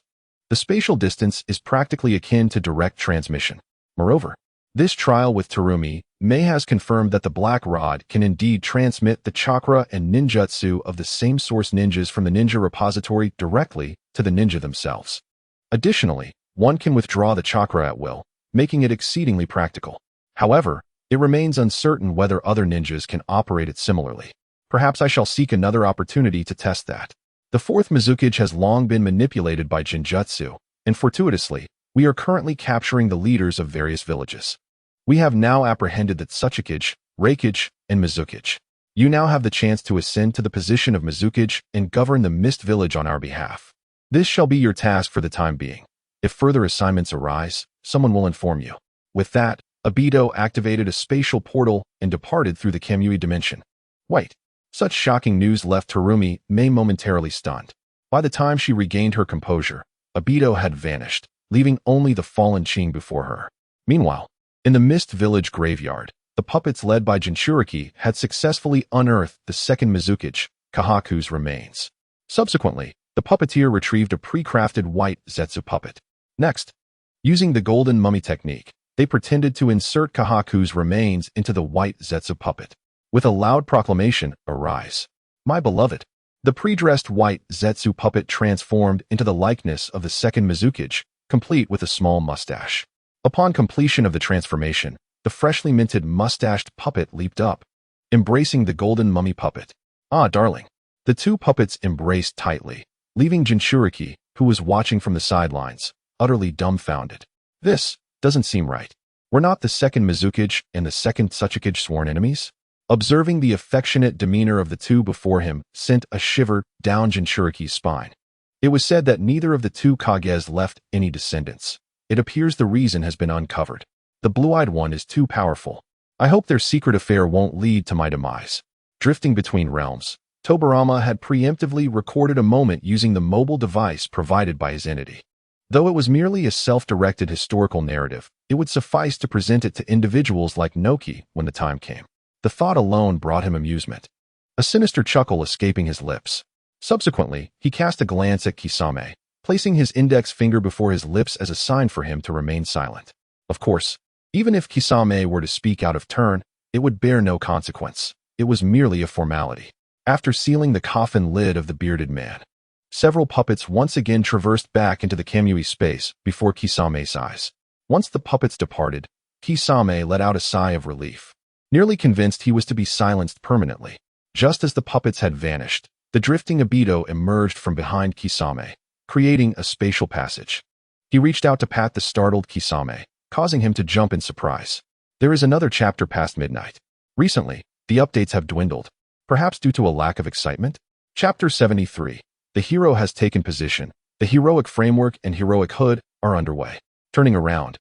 The spatial distance is practically akin to direct transmission. Moreover, this trial with Terumi May has confirmed that the Black Rod can indeed transmit the chakra and ninjutsu of the same source ninjas from the ninja repository directly to the ninja themselves. Additionally, one can withdraw the chakra at will, making it exceedingly practical. However, it remains uncertain whether other ninjas can operate it similarly. Perhaps I shall seek another opportunity to test that. The fourth Mizukage has long been manipulated by Jinjutsu, and fortuitously, we are currently capturing the leaders of various villages. We have now apprehended the Tsuchikage, Reikage, and Mizukage. You now have the chance to ascend to the position of Mizukage and govern the Mist Village on our behalf. This shall be your task for the time being. If further assignments arise, someone will inform you. With that, Obito activated a spatial portal and departed through the Kamui dimension. Wait. Such shocking news left Terumi May momentarily stunned. By the time she regained her composure, Obito had vanished, leaving only the fallen Ching before her. Meanwhile, in the Mist Village graveyard, the puppets led by Jinchuriki had successfully unearthed the second Mizukage, Kahaku's remains. Subsequently, the puppeteer retrieved a pre-crafted white Zetsu puppet. Next, using the golden mummy technique, they pretended to insert Kahaku's remains into the white Zetsu puppet. With a loud proclamation, "Arise, my beloved!" The pre-dressed white Zetsu puppet transformed into the likeness of the second Mizukage, complete with a small mustache. Upon completion of the transformation, the freshly minted mustached puppet leaped up, embracing the golden mummy puppet. Ah, darling. The two puppets embraced tightly, leaving Jinchuriki, who was watching from the sidelines, utterly dumbfounded. This doesn't seem right. Were not the second Mizukage and the second Tsuchikage sworn enemies? Observing the affectionate demeanor of the two before him sent a shiver down Jinchuriki's spine. It was said that neither of the two Kages left any descendants. It appears the reason has been uncovered. The blue-eyed one is too powerful. I hope their secret affair won't lead to my demise. Drifting between realms, Tobirama had preemptively recorded a moment using the mobile device provided by his entity. Though it was merely a self-directed historical narrative, it would suffice to present it to individuals like Noki when the time came. The thought alone brought him amusement, a sinister chuckle escaping his lips. Subsequently, he cast a glance at Kisame, placing his index finger before his lips as a sign for him to remain silent. Of course, even if Kisame were to speak out of turn, it would bear no consequence. It was merely a formality. After sealing the coffin lid of the bearded man, several puppets once again traversed back into the Kamui space before Kisame's eyes. Once the puppets departed, Kisame let out a sigh of relief, nearly convinced he was to be silenced permanently. Just as the puppets had vanished, the drifting Obito emerged from behind Kisame, creating a spatial passage. He reached out to pat the startled Kisame, causing him to jump in surprise. There is another chapter past midnight. Recently, the updates have dwindled, perhaps due to a lack of excitement. Chapter 73. The hero has taken position. The heroic framework and heroic hood are underway. Turning around,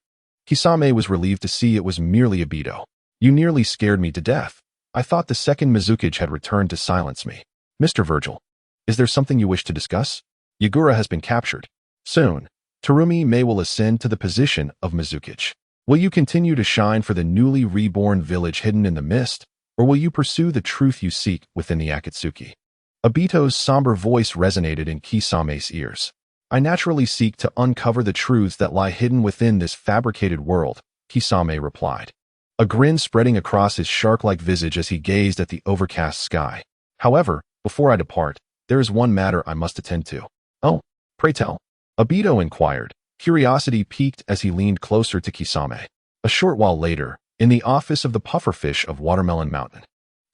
Kisame was relieved to see it was merely Obito. You nearly scared me to death. I thought the second Mizukage had returned to silence me. Mr. Virgil, is there something you wish to discuss? Yagura has been captured. Soon, Terumi May will ascend to the position of Mizukage. Will you continue to shine for the newly reborn village hidden in the mist, or will you pursue the truth you seek within the Akatsuki? Obito's somber voice resonated in Kisame's ears. I naturally seek to uncover the truths that lie hidden within this fabricated world, Kisame replied, a grin spreading across his shark-like visage as he gazed at the overcast sky. However, before I depart, there is one matter I must attend to. Oh, pray tell. Obito inquired, curiosity piqued as he leaned closer to Kisame. A short while later, in the office of the pufferfish of Watermelon Mountain,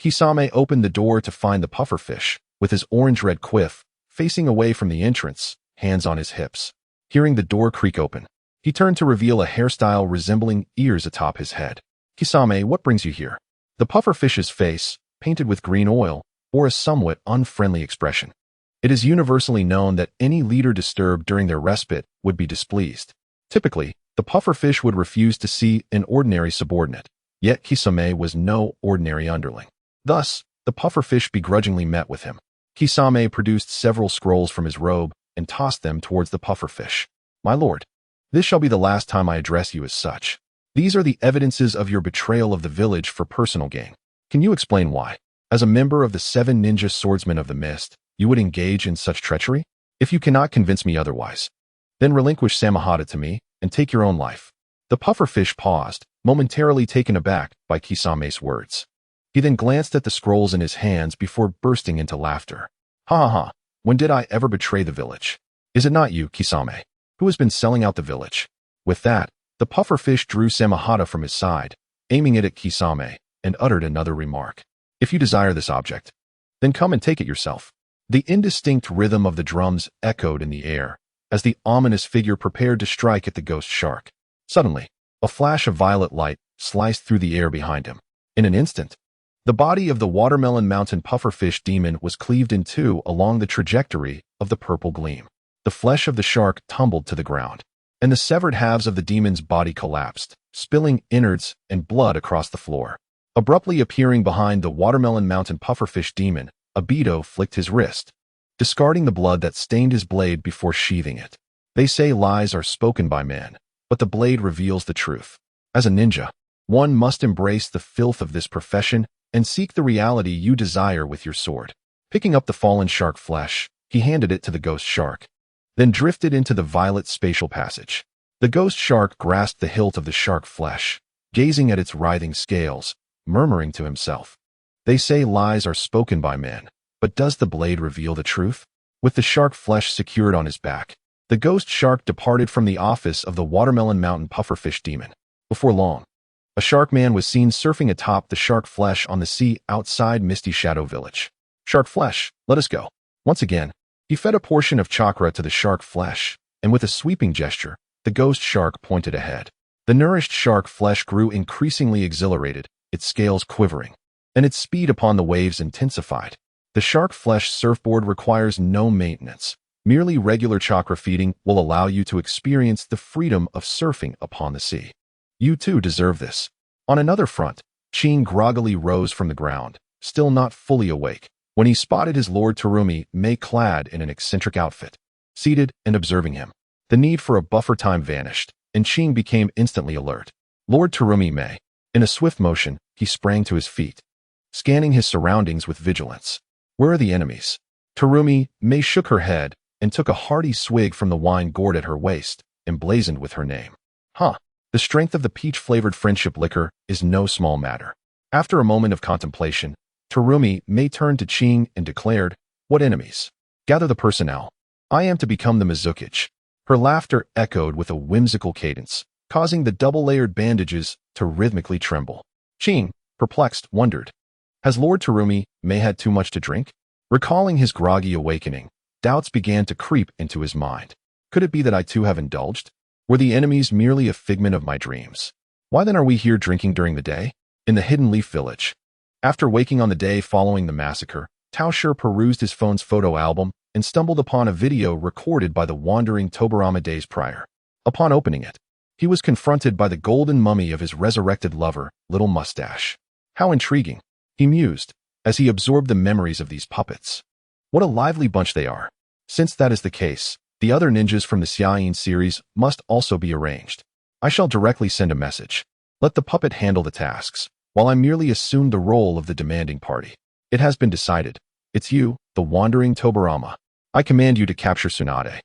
Kisame opened the door to find the pufferfish, with his orange-red quiff, facing away from the entrance, hands on his hips. Hearing the door creak open, he turned to reveal a hairstyle resembling ears atop his head. Kisame, what brings you here? The pufferfish's face, painted with green oil, bore a somewhat unfriendly expression. It is universally known that any leader disturbed during their respite would be displeased. Typically, the pufferfish would refuse to see an ordinary subordinate, yet Kisame was no ordinary underling. Thus, the pufferfish begrudgingly met with him. Kisame produced several scrolls from his robe and tossed them towards the pufferfish. My lord, this shall be the last time I address you as such. These are the evidences of your betrayal of the village for personal gain. Can you explain why? As a member of the 7 ninja swordsmen of the mist, you would engage in such treachery? If you cannot convince me otherwise, then relinquish Samahata to me and take your own life. The pufferfish paused, momentarily taken aback by Kisame's words. He then glanced at the scrolls in his hands before bursting into laughter. Ha ha ha, when did I ever betray the village? Is it not you, Kisame, who has been selling out the village? With that, the pufferfish drew Samahata from his side, aiming it at Kisame, and uttered another remark. If you desire this object, then come and take it yourself. The indistinct rhythm of the drums echoed in the air, as the ominous figure prepared to strike at the ghost shark. Suddenly, a flash of violet light sliced through the air behind him. In an instant, the body of the Watermelon Mountain pufferfish demon was cleaved in two along the trajectory of the purple gleam. The flesh of the shark tumbled to the ground, and the severed halves of the demon's body collapsed, spilling innards and blood across the floor. Abruptly appearing behind the Watermelon Mountain pufferfish demon, Obito flicked his wrist, discarding the blood that stained his blade before sheathing it. They say lies are spoken by men, but the blade reveals the truth. As a ninja, one must embrace the filth of this profession and seek the reality you desire with your sword. Picking up the fallen shark flesh, he handed it to the ghost shark, then drifted into the violet spatial passage. The ghost shark grasped the hilt of the shark flesh, gazing at its writhing scales, murmuring to himself. They say lies are spoken by men, but does the blade reveal the truth? With the shark flesh secured on his back, the ghost shark departed from the office of the Watermelon Mountain pufferfish demon. Before long, a shark man was seen surfing atop the shark flesh on the sea outside Misty Shadow Village. Shark flesh, let us go. Once again, he fed a portion of chakra to the shark flesh, and with a sweeping gesture, the ghost shark pointed ahead. The nourished shark flesh grew increasingly exhilarated, its scales quivering, and its speed upon the waves intensified. The shark flesh surfboard requires no maintenance. Merely regular chakra feeding will allow you to experience the freedom of surfing upon the sea. You too deserve this. On another front, Ching groggily rose from the ground, still not fully awake, when he spotted his Lord Terumi clad in an eccentric outfit, seated and observing him. The need for a buffer time vanished, and Ching became instantly alert. Lord Terumi. In a swift motion, he sprang to his feet, scanning his surroundings with vigilance. Where are the enemies? Terumi shook her head and took a hearty swig from the wine gourd at her waist, emblazoned with her name. The strength of the peach-flavored friendship liquor is no small matter. After a moment of contemplation, Terumi turned to Ching and declared, What enemies? Gather the personnel. I am to become the Mizukage. Her laughter echoed with a whimsical cadence, causing the double-layered bandages to rhythmically tremble. Ching, perplexed, wondered, has Lord Terumi had too much to drink? Recalling his groggy awakening, doubts began to creep into his mind. Could it be that I too have indulged? Were the enemies merely a figment of my dreams? Why then are we here drinking during the day? In the Hidden Leaf Village. After waking on the day following the massacre, Tao Shi perused his phone's photo album and stumbled upon a video recorded by the Wandering Tobirama days prior. Upon opening it, he was confronted by the golden mummy of his resurrected lover, Little Mustache. How intriguing, he mused, as he absorbed the memories of these puppets. What a lively bunch they are. Since that is the case, the other ninjas from the Xiaoyan series must also be arranged. I shall directly send a message. Let the puppet handle the tasks, while I merely assume the role of the demanding party. It has been decided. It's you, the Wandering Tobirama. I command you to capture Tsunade,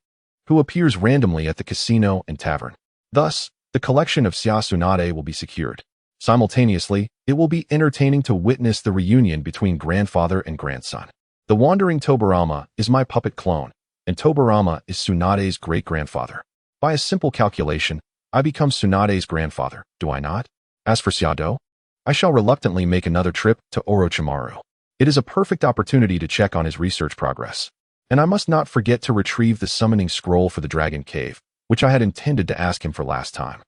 who appears randomly at the casino and tavern. Thus, the collection of Sia Tsunade will be secured. Simultaneously, it will be entertaining to witness the reunion between grandfather and grandson. The Wandering Tobirama is my puppet clone, and Tobirama is Tsunade's great-grandfather. By a simple calculation, I become Tsunade's grandfather, do I not? As for Xiao, I shall reluctantly make another trip to Orochimaru. It is a perfect opportunity to check on his research progress. And I must not forget to retrieve the summoning scroll for the Dragon Cave, which I had intended to ask him for last time.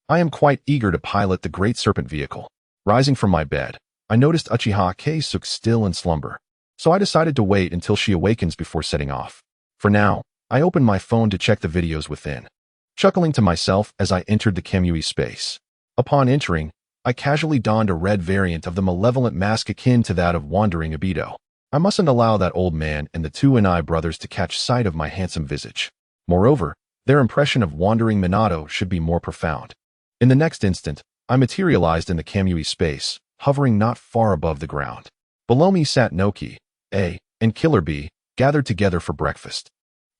I am quite eager to pilot the Great Serpent vehicle. Rising from my bed, I noticed Uchiha Keisuke still in slumber, so I decided to wait until she awakens before setting off. For now, I opened my phone to check the videos within, chuckling to myself as I entered the Kamui space. Upon entering, I casually donned a red variant of the malevolent mask akin to that of Wandering Obito. I mustn't allow that old man and the two Inai brothers to catch sight of my handsome visage. Moreover, their impression of Wandering Minato should be more profound. In the next instant, I materialized in the Kamui space, hovering not far above the ground. Below me sat Noki, A, and Killer B, gathered together for breakfast.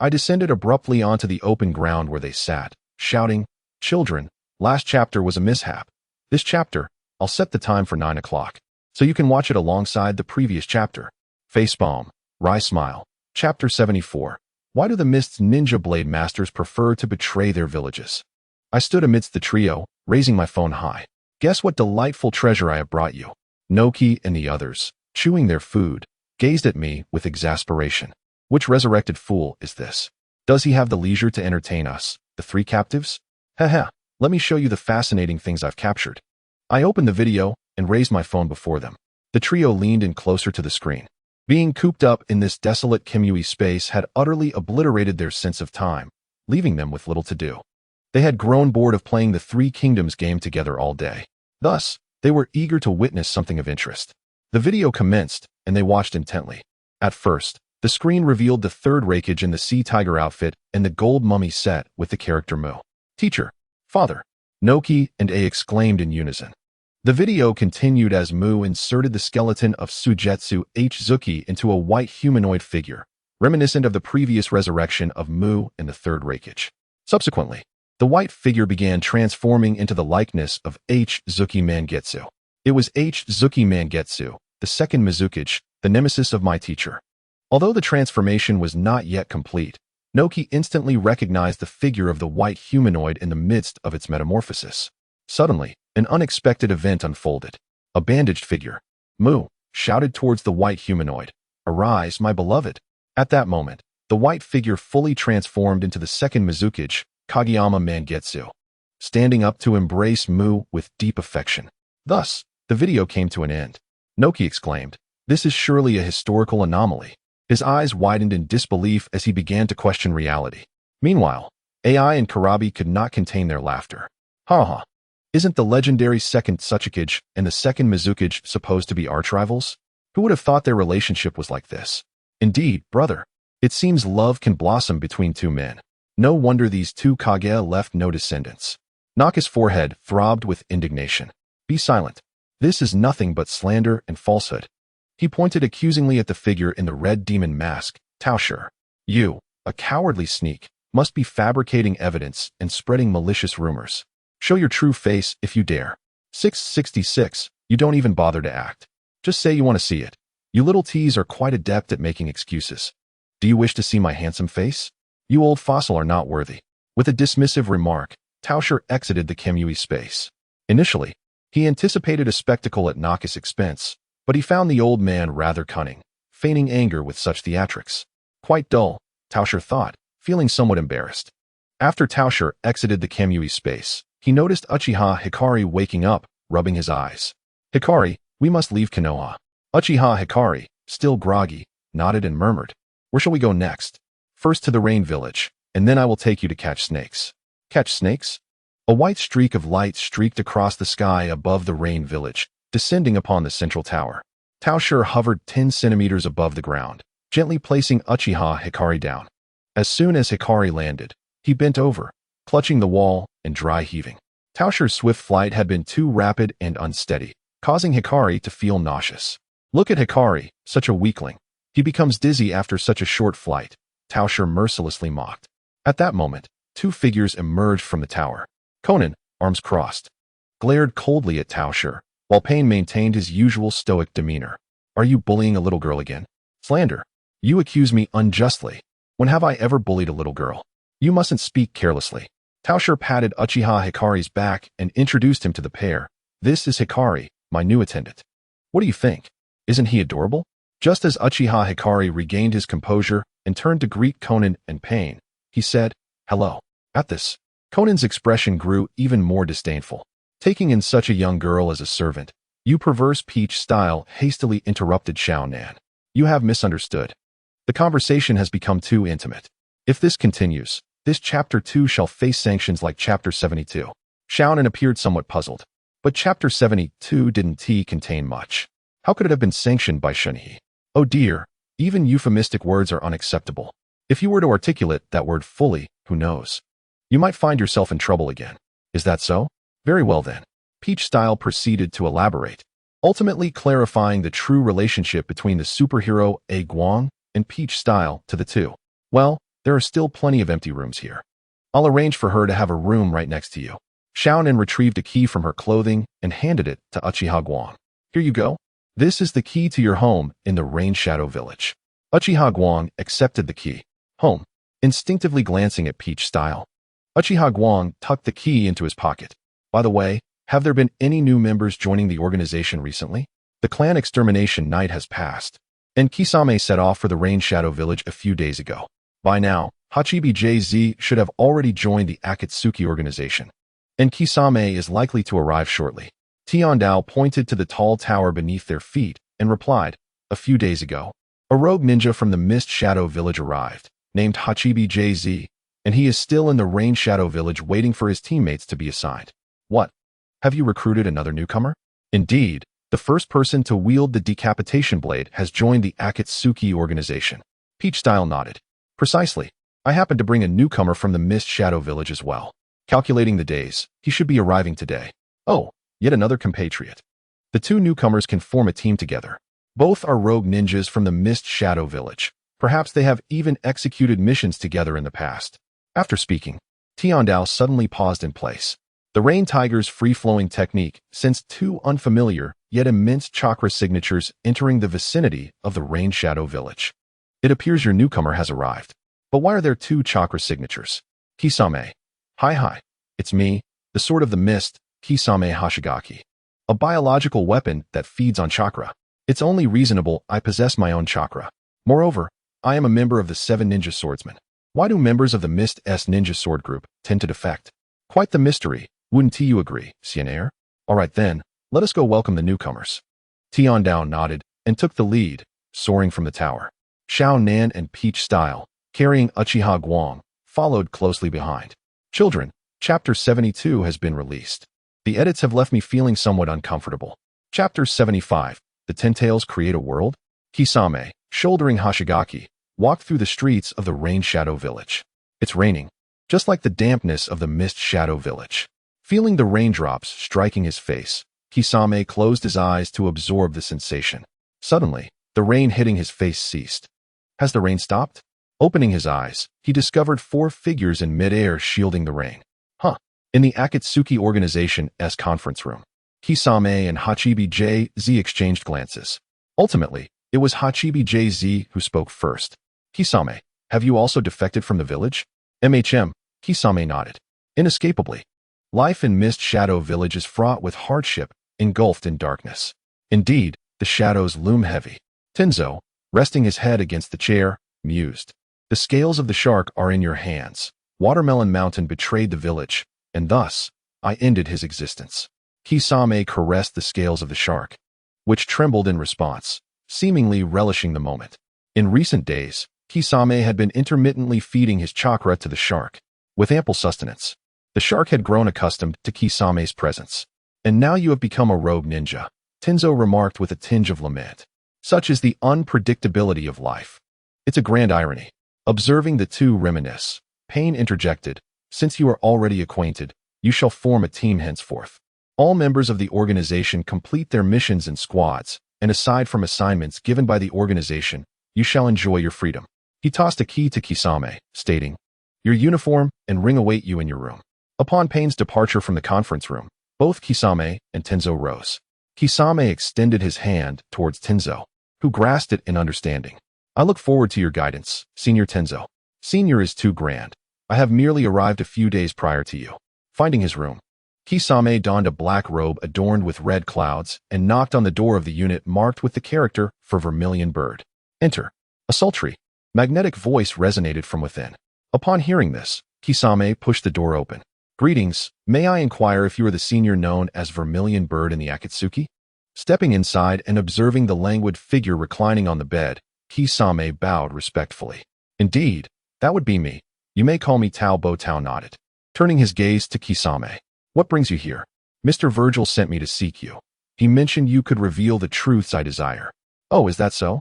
I descended abruptly onto the open ground where they sat, shouting, "Children, last chapter was a mishap. This chapter, I'll set the time for 9 o'clock, so you can watch it alongside the previous chapter." Facepalm, wry smile. Chapter 74. Why do the Mist's ninja blade masters prefer to betray their villages? I stood amidst the trio, raising my phone high. Guess what delightful treasure I have brought you? Noki and the others, chewing their food, gazed at me with exasperation. Which resurrected fool is this? Does he have the leisure to entertain us, the three captives? Hehe, let me show you the fascinating things I've captured. I opened the video and raised my phone before them. The trio leaned in closer to the screen. Being cooped up in this desolate Kimui space had utterly obliterated their sense of time, leaving them with little to do. They had grown bored of playing the Three Kingdoms game together all day. Thus, they were eager to witness something of interest. The video commenced, and they watched intently. At first, the screen revealed the third Raikage in the sea tiger outfit and the gold mummy set with the character Mu. Teacher, father, Noki and A exclaimed in unison. The video continued as Mu inserted the skeleton of Sujetsu Otsutsuki into a white humanoid figure, reminiscent of the previous resurrection of Mu in the third Raikage. Subsequently, the white figure began transforming into the likeness of Otsutsuki Mangetsu. It was Otsutsuki Mangetsu, the second Mizukage, the nemesis of my teacher. Although the transformation was not yet complete, Noki instantly recognized the figure of the white humanoid in the midst of its metamorphosis. Suddenly, an unexpected event unfolded. A bandaged figure, Mu, shouted towards the white humanoid, "Arise, my beloved." At that moment, the white figure fully transformed into the second Mizukage, Kageyama Mangetsu, standing up to embrace Mu with deep affection. Thus, the video came to an end. Noki exclaimed, "This is surely a historical anomaly." His eyes widened in disbelief as he began to question reality. Meanwhile, AI and Karabi could not contain their laughter. Ha ha. Isn't the legendary second Tsuchikage and the second Mizukage supposed to be arch-rivals? Who would have thought their relationship was like this? Indeed, brother. It seems love can blossom between two men. No wonder these two Kage left no descendants. Naka's forehead throbbed with indignation. Be silent. This is nothing but slander and falsehood. He pointed accusingly at the figure in the red demon mask, Tao Shi. You, a cowardly sneak, must be fabricating evidence and spreading malicious rumors. Show your true face if you dare. 666, you don't even bother to act. Just say you want to see it. You little T's are quite adept at making excuses. Do you wish to see my handsome face? You old fossil are not worthy. With a dismissive remark, Tao Shi exited the Kimui space. Initially, he anticipated a spectacle at Naka's expense, but he found the old man rather cunning, feigning anger with such theatrics. Quite dull, Tao Shi thought, feeling somewhat embarrassed. After Tao Shi exited the Kimui space, he noticed Uchiha Hikari waking up, rubbing his eyes. "Hikari, we must leave Konoha." Uchiha Hikari, still groggy, nodded and murmured, "Where shall we go next?" "First to the Rain Village, and then I will take you to catch snakes." "Catch snakes?" A white streak of light streaked across the sky above the Rain Village, descending upon the central tower. Tao Shi hovered 10 centimeters above the ground, gently placing Uchiha Hikari down. As soon as Hikari landed, he bent over, clutching the wall and dry heaving. Tao Shi's swift flight had been too rapid and unsteady, causing Hikari to feel nauseous. "Look at Hikari, such a weakling. He becomes dizzy after such a short flight," Tao Shi mercilessly mocked. At that moment, two figures emerged from the tower. Conan, arms crossed, glared coldly at Tao Shi, while Pain maintained his usual stoic demeanor. "Are you bullying a little girl again?" "Slander. You accuse me unjustly. When have I ever bullied a little girl? You mustn't speak carelessly." Tao Shi patted Uchiha Hikari's back and introduced him to the pair. "This is Hikari, my new attendant. What do you think? Isn't he adorable?" Just as Uchiha Hikari regained his composure and turned to greet Conan and Pain, he said, "Hello." At this, Conan's expression grew even more disdainful. "Taking in such a young girl as a servant, you perverse peach style," hastily interrupted Xiao Nan. "You have misunderstood. The conversation has become too intimate. If this continues, this chapter 2 shall face sanctions like chapter 72. Xiao Nan appeared somewhat puzzled. But chapter 72 didn't contain much. How could it have been sanctioned by Shunhei? Oh dear, even euphemistic words are unacceptable. If you were to articulate that word fully, who knows? You might find yourself in trouble again. Is that so? Very well then. Peach Style proceeded to elaborate. ultimately clarifying the true relationship between the superhero A Guang and Peach Style to the two. Well, there are still plenty of empty rooms here. I'll arrange for her to have a room right next to you. Xiaonan retrieved a key from her clothing and handed it to Uchiha Guang. Here you go. This is the key to your home in the Rain Shadow Village. Uchiha Guang accepted the key. Home. Instinctively glancing at Peach Style, Uchiha Guang tucked the key into his pocket. By the way, have there been any new members joining the organization recently? The clan extermination night has passed, and Kisame set off for the Rain Shadow Village a few days ago. By now, Hachibi JZ should have already joined the Akatsuki organization, and Kisame is likely to arrive shortly. Tiandao pointed to the tall tower beneath their feet and replied, a few days ago, a rogue ninja from the Mist Shadow Village arrived, named Hachibi JZ, and he is still in the Rain Shadow Village waiting for his teammates to be assigned. What? Have you recruited another newcomer? Indeed, the first person to wield the decapitation blade has joined the Akatsuki organization. Peach Style nodded. Precisely. I happen to bring a newcomer from the Mist Shadow Village as well. Calculating the days, he should be arriving today. Oh, yet another compatriot. The two newcomers can form a team together. Both are rogue ninjas from the Mist Shadow Village. Perhaps they have even executed missions together in the past. After speaking, Tiandao suddenly paused in place. The Rain Tiger's free-flowing technique sensed two unfamiliar yet immense chakra signatures entering the vicinity of the Rain Shadow Village. It appears your newcomer has arrived. But why are there two chakra signatures? Kisame. Hi. It's me, the Sword of the Mist, Kisame Hashigaki. A biological weapon that feeds on chakra. It's only reasonable I possess my own chakra. Moreover, I am a member of the 7 Ninja Swordsmen. Why do members of the Mist S Ninja Sword Group tend to defect? Quite the mystery, wouldn't you agree, Xianer? Alright then, let us go welcome the newcomers. Tiandao nodded and took the lead, soaring from the tower. Xiao Nan and Peach Style, carrying Uchiha Guang, followed closely behind. Children, Chapter 72 has been released. The edits have left me feeling somewhat uncomfortable. Chapter 75, The Ten Tails Create a World? Kisame, shouldering Hashigaki, walked through the streets of the Rain Shadow Village. It's raining, just like the dampness of the Mist Shadow Village. Feeling the raindrops striking his face, Kisame closed his eyes to absorb the sensation. Suddenly, the rain hitting his face ceased. Has the rain stopped? Opening his eyes, he discovered 4 figures in midair shielding the rain. In the Akatsuki Organization's conference room, Kisame and Hachibi JZ exchanged glances. Ultimately, it was Hachibi JZ who spoke first. Kisame, have you also defected from the village? Kisame nodded. Inescapably. Life in Mist Shadow Village is fraught with hardship, engulfed in darkness. Indeed, the shadows loom heavy. Tenzo, resting his head against the chair, mused. The scales of the shark are in your hands. Watermelon Mountain betrayed the village, and thus, I ended his existence. Kisame caressed the scales of the shark, which trembled in response, seemingly relishing the moment. In recent days, Kisame had been intermittently feeding his chakra to the shark, with ample sustenance. The shark had grown accustomed to Kisame's presence. And now you have become a rogue ninja, Tenzo remarked with a tinge of lament. Such is the unpredictability of life. It's a grand irony. Observing the two reminisce, Pain interjected, since you are already acquainted, you shall form a team henceforth. All members of the organization complete their missions in squads, and aside from assignments given by the organization, you shall enjoy your freedom. He tossed a key to Kisame, stating, your uniform and ring await you in your room. Upon Pain's departure from the conference room, both Kisame and Tenzo rose. Kisame extended his hand towards Tenzo, who grasped it in understanding. I look forward to your guidance, Senior Tenzo. Senior is too grand. I have merely arrived a few days prior to you. Finding his room, Kisame donned a black robe adorned with red clouds and knocked on the door of the unit marked with the character for Vermilion Bird. Enter. A sultry, magnetic voice resonated from within. Upon hearing this, Kisame pushed the door open. Greetings, may I inquire if you are the senior known as Vermilion Bird in the Akatsuki? Stepping inside and observing the languid figure reclining on the bed, Kisame bowed respectfully. Indeed, that would be me. You may call me Tao. Tao nodded. Turning his gaze to Kisame. What brings you here? Mr. Virgil sent me to seek you. He mentioned you could reveal the truths I desire. Oh, is that so?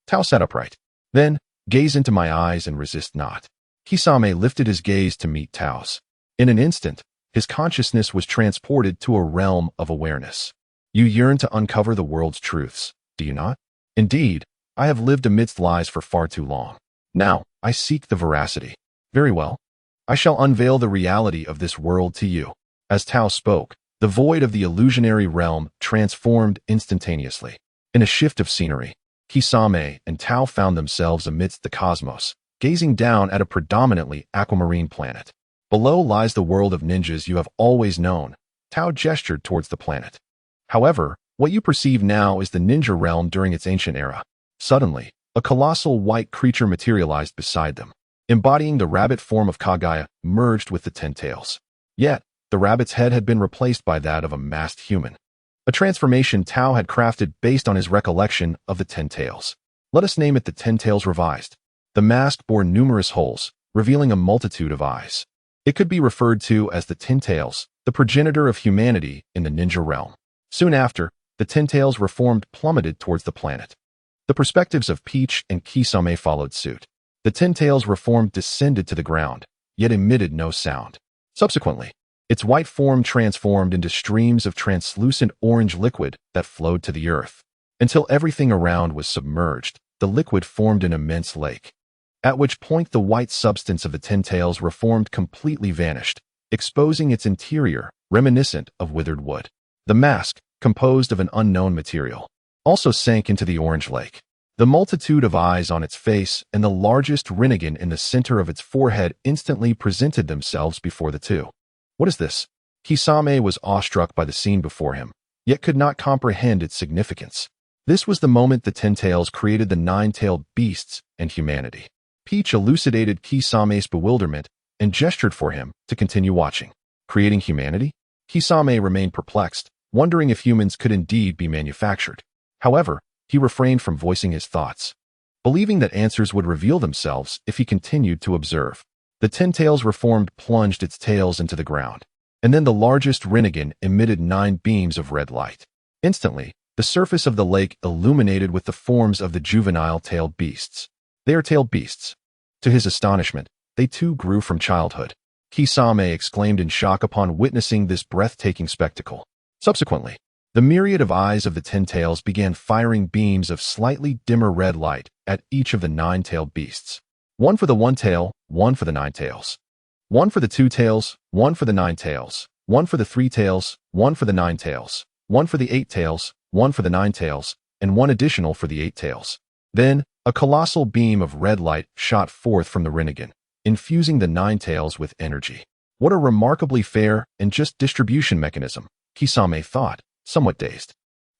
Tao sat upright. Then, gaze into my eyes and resist not. Kisame lifted his gaze to meet Tao's. In an instant, his consciousness was transported to a realm of awareness. You yearn to uncover the world's truths, do you not? Indeed, I have lived amidst lies for far too long. Now, I seek the veracity. Very well. I shall unveil the reality of this world to you. As Tao spoke, the void of the illusionary realm transformed instantaneously. In a shift of scenery, Kisame and Tao found themselves amidst the cosmos, gazing down at a predominantly aquamarine planet. Below lies the world of ninjas you have always known. Tao gestured towards the planet. However, what you perceive now is the ninja realm during its ancient era. Suddenly, a colossal white creature materialized beside them, embodying the rabbit form of Kaguya, merged with the 10 tails. Yet, the rabbit's head had been replaced by that of a masked human. A transformation Tao had crafted based on his recollection of the 10 tails. Let us name it the 10 tails revised. The mask bore numerous holes, revealing a multitude of eyes. It could be referred to as the 10 tails, the progenitor of humanity in the ninja realm. Soon after, the 10 tails reformed plummeted towards the planet. The perspectives of Peach and Kisame followed suit. The 10 tails reformed descended to the ground, yet emitted no sound. Subsequently, its white form transformed into streams of translucent orange liquid that flowed to the earth. Until everything around was submerged, the liquid formed an immense lake. At which point the white substance of the 10 tails reformed completely vanished, exposing its interior, reminiscent of withered wood. The mask, composed of an unknown material, also sank into the orange lake. The multitude of eyes on its face and the largest Rinnegan in the center of its forehead instantly presented themselves before the two. What is this? Kisame was awestruck by the scene before him, yet could not comprehend its significance. This was the moment the 10 tails created the 9-tailed beasts and humanity. Peach elucidated Kisame's bewilderment and gestured for him to continue watching. Creating humanity? Kisame remained perplexed, wondering if humans could indeed be manufactured. However, he refrained from voicing his thoughts, believing that answers would reveal themselves if he continued to observe. The 10 tails reformed plunged its tails into the ground, and then the largest Rinnegan emitted 9 beams of red light. Instantly, the surface of the lake illuminated with the forms of the juvenile tailed beasts. They are tailed beasts. To his astonishment, they too grew from childhood. Kisame exclaimed in shock upon witnessing this breathtaking spectacle. Subsequently, the myriad of eyes of the 10 tails began firing beams of slightly dimmer red light at each of the 9-tailed beasts. One for the 1 tail, one for the 9 tails. One for the 2 tails, one for the 9 tails. One for the 3 tails, one for the 9 tails. One for the 8 tails, one for the 9 tails, and one additional for the 8 tails. Then, a colossal beam of red light shot forth from the Rinnegan, infusing the 9 tails with energy. What a remarkably fair and just distribution mechanism, Kisame thought, somewhat dazed.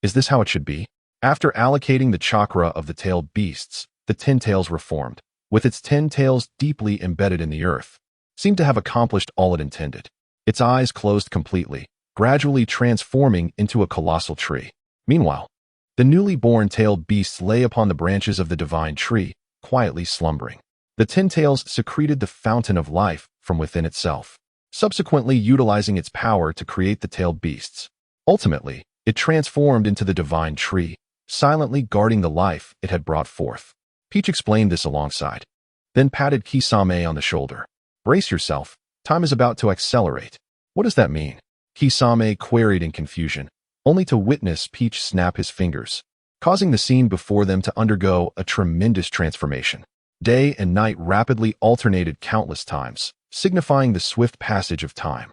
Is this how it should be? After allocating the chakra of the tailed beasts, the 10 tails reformed, with its 10 tails deeply embedded in the earth, seemed to have accomplished all it intended. Its eyes closed completely, gradually transforming into a colossal tree. Meanwhile, the newly born tailed beasts lay upon the branches of the divine tree, quietly slumbering. The 10 tails secreted the fountain of life from within itself, subsequently utilizing its power to create the tailed beasts. Ultimately, it transformed into the divine tree, silently guarding the life it had brought forth. Peach explained this alongside, then patted Kisame on the shoulder. Brace yourself, time is about to accelerate. What does that mean? Kisame queried in confusion, only to witness Peach snap his fingers, causing the scene before them to undergo a tremendous transformation. Day and night rapidly alternated countless times, signifying the swift passage of time.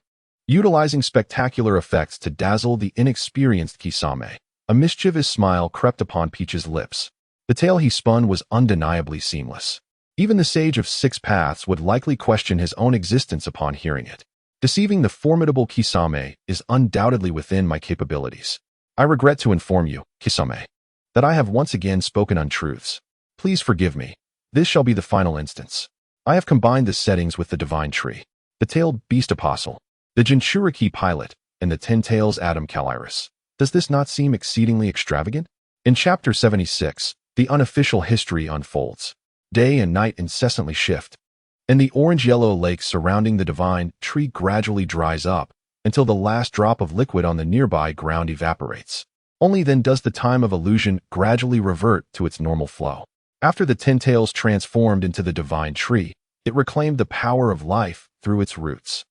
Utilizing spectacular effects to dazzle the inexperienced Kisame, a mischievous smile crept upon Peach's lips. The tale he spun was undeniably seamless. Even the sage of 6 paths would likely question his own existence upon hearing it. Deceiving the formidable Kisame is undoubtedly within my capabilities. I regret to inform you, Kisame, that I have once again spoken untruths. Please forgive me. This shall be the final instance. I have combined the settings with the divine tree, the tailed beast apostle, the Jinchuriki pilot, and the 10 tails Adam Caliris. Does this not seem exceedingly extravagant? In Chapter 76, the unofficial history unfolds. Day and night incessantly shift, and the orange-yellow lake surrounding the divine tree gradually dries up until the last drop of liquid on the nearby ground evaporates. Only then does the time of illusion gradually revert to its normal flow. After the 10 tails transformed into the divine tree, it reclaimed the power of life through its roots.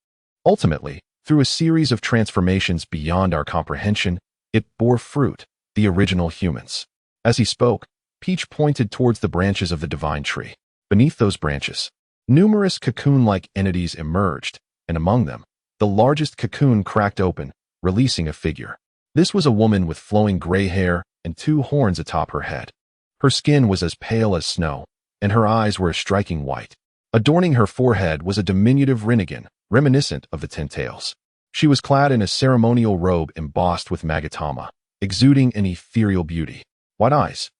Ultimately, through a series of transformations beyond our comprehension, It bore fruit, the original humans. As he spoke, Peach pointed towards the branches of the divine tree. Beneath those branches, numerous cocoon-like entities emerged, and among them, the largest cocoon cracked open, releasing a figure. This was a woman with flowing gray hair and 2 horns atop her head. Her skin was as pale as snow, and her eyes were a striking white. Adorning her forehead was a diminutive rinnegan, reminiscent of the Ten Tails. She was clad in a ceremonial robe embossed with magatama, exuding an ethereal beauty. White eyes.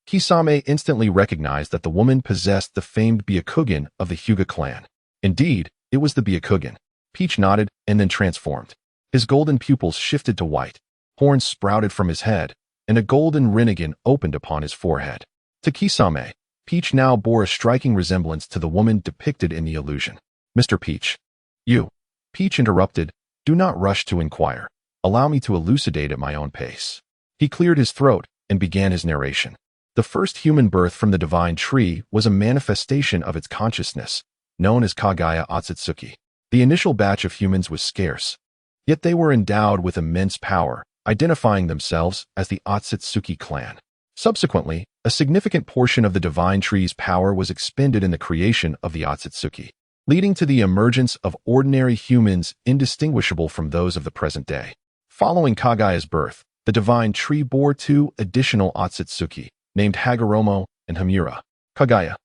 Kisame instantly recognized that the woman possessed the famed Byakugan of the Hyuga clan. Indeed, it was the Byakugan. Peach nodded and then transformed. His golden pupils shifted to white, horns sprouted from his head, and a golden rinnegan opened upon his forehead. To Kisame, Peach now bore a striking resemblance to the woman depicted in the illusion. Mr. Peach. You. Peach interrupted. Do not rush to inquire. Allow me to elucidate at my own pace. He cleared his throat and began his narration. The first human birth from the divine tree was a manifestation of its consciousness, known as Kagaya Otsutsuki. The initial batch of humans was scarce, yet they were endowed with immense power, identifying themselves as the Otsutsuki clan. Subsequently, a significant portion of the divine tree's power was expended in the creation of the Otsutsuki, leading to the emergence of ordinary humans indistinguishable from those of the present day. Following Kagaya's birth, the divine tree bore 2 additional Otsutsuki, named Hagoromo and Hamura. Kagaya,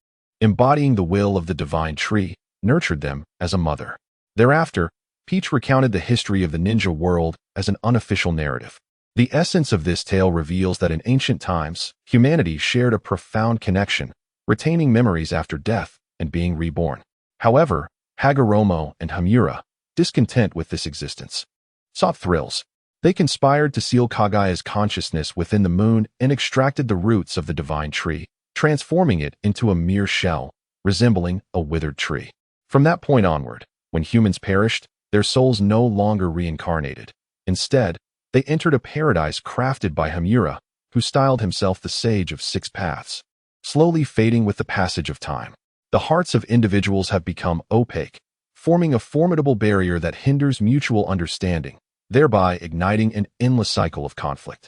embodying the will of the divine tree, nurtured them as a mother. Thereafter, Peach recounted the history of the ninja world as an unofficial narrative. The essence of this tale reveals that in ancient times, humanity shared a profound connection, retaining memories after death and being reborn. However, Hagoromo and Hamura, discontent with this existence, sought thrills. They conspired to seal Kagaya's consciousness within the moon and extracted the roots of the divine tree, transforming it into a mere shell, resembling a withered tree. From that point onward, when humans perished, their souls no longer reincarnated. Instead, they entered a paradise crafted by Hamura, who styled himself the Sage of 6 Paths. Slowly fading with the passage of time, the hearts of individuals have become opaque, forming a formidable barrier that hinders mutual understanding, thereby igniting an endless cycle of conflict.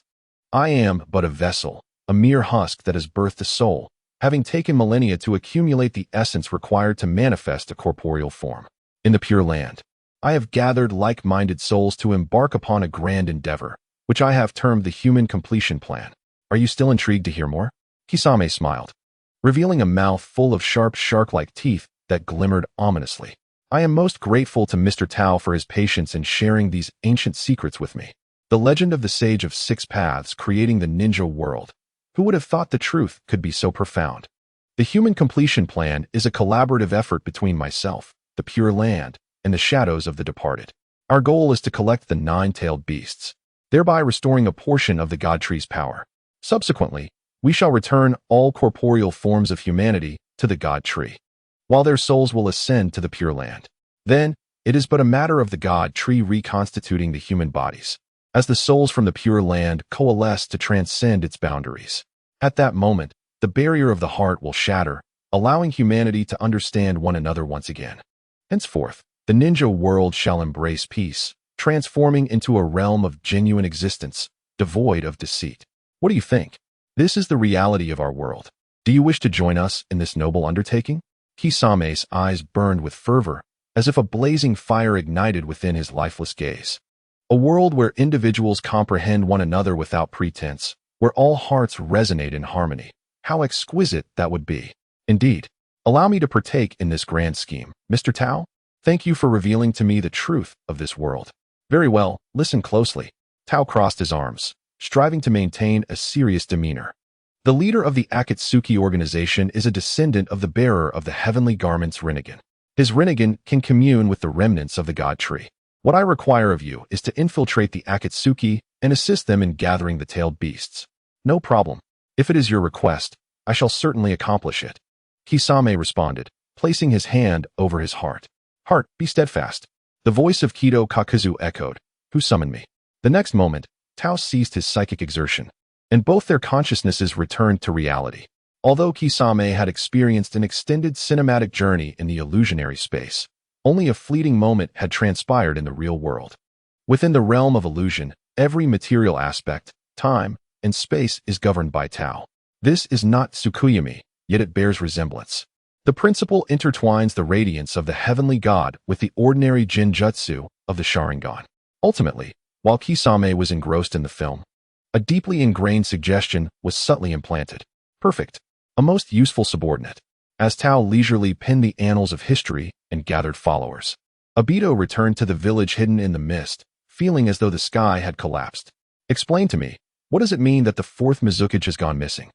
I am but a vessel, a mere husk that has birthed a soul, having taken millennia to accumulate the essence required to manifest a corporeal form. In the Pure Land, I have gathered like-minded souls to embark upon a grand endeavor, which I have termed the Human Completion Plan. Are you still intrigued to hear more? Kisame smiled, revealing a mouth full of sharp shark-like teeth that glimmered ominously. I am most grateful to Mr. Tao for his patience in sharing these ancient secrets with me. The legend of the Sage of 6 Paths creating the ninja world. Who would have thought the truth could be so profound? The Human Completion Plan is a collaborative effort between myself, the Pure Land, and the shadows of the departed. Our goal is to collect the 9-tailed beasts, thereby restoring a portion of the God Tree's power. Subsequently, we shall return all corporeal forms of humanity to the God Tree, while their souls will ascend to the Pure Land. Then, it is but a matter of the God Tree reconstituting the human bodies, as the souls from the Pure Land coalesce to transcend its boundaries. At that moment, the barrier of the heart will shatter, allowing humanity to understand one another once again. Henceforth, the ninja world shall embrace peace, transforming into a realm of genuine existence, devoid of deceit. What do you think? This is the reality of our world. Do you wish to join us in this noble undertaking? Kisame's eyes burned with fervor, as if a blazing fire ignited within his lifeless gaze. A world where individuals comprehend one another without pretense, where all hearts resonate in harmony. How exquisite that would be. Indeed. Allow me to partake in this grand scheme, Mr. Tao. Thank you for revealing to me the truth of this world. Very well, listen closely. Tao crossed his arms, striving to maintain a serious demeanor. The leader of the Akatsuki organization is a descendant of the bearer of the heavenly garments Rinnegan. His Rinnegan can commune with the remnants of the God Tree. What I require of you is to infiltrate the Akatsuki and assist them in gathering the tailed beasts. No problem. If it is your request, I shall certainly accomplish it. Kisame responded, placing his hand over his heart. Heart, be steadfast. The voice of Kido Kakuzu echoed. Who summoned me? The next moment, Tao ceased his psychic exertion, and both their consciousnesses returned to reality. Although Kisame had experienced an extended cinematic journey in the illusionary space, only a fleeting moment had transpired in the real world. Within the realm of illusion, every material aspect, time, and space is governed by Tao. This is not Tsukuyomi, yet it bears resemblance. The principle intertwines the radiance of the heavenly god with the ordinary Jinjutsu of the Sharingan. Ultimately, while Kisame was engrossed in the film, a deeply ingrained suggestion was subtly implanted. Perfect. A most useful subordinate. As Tao leisurely penned the annals of history and gathered followers, Obito returned to the village hidden in the mist, feeling as though the sky had collapsed. Explain to me, what does it mean that the fourth Mizukage has gone missing?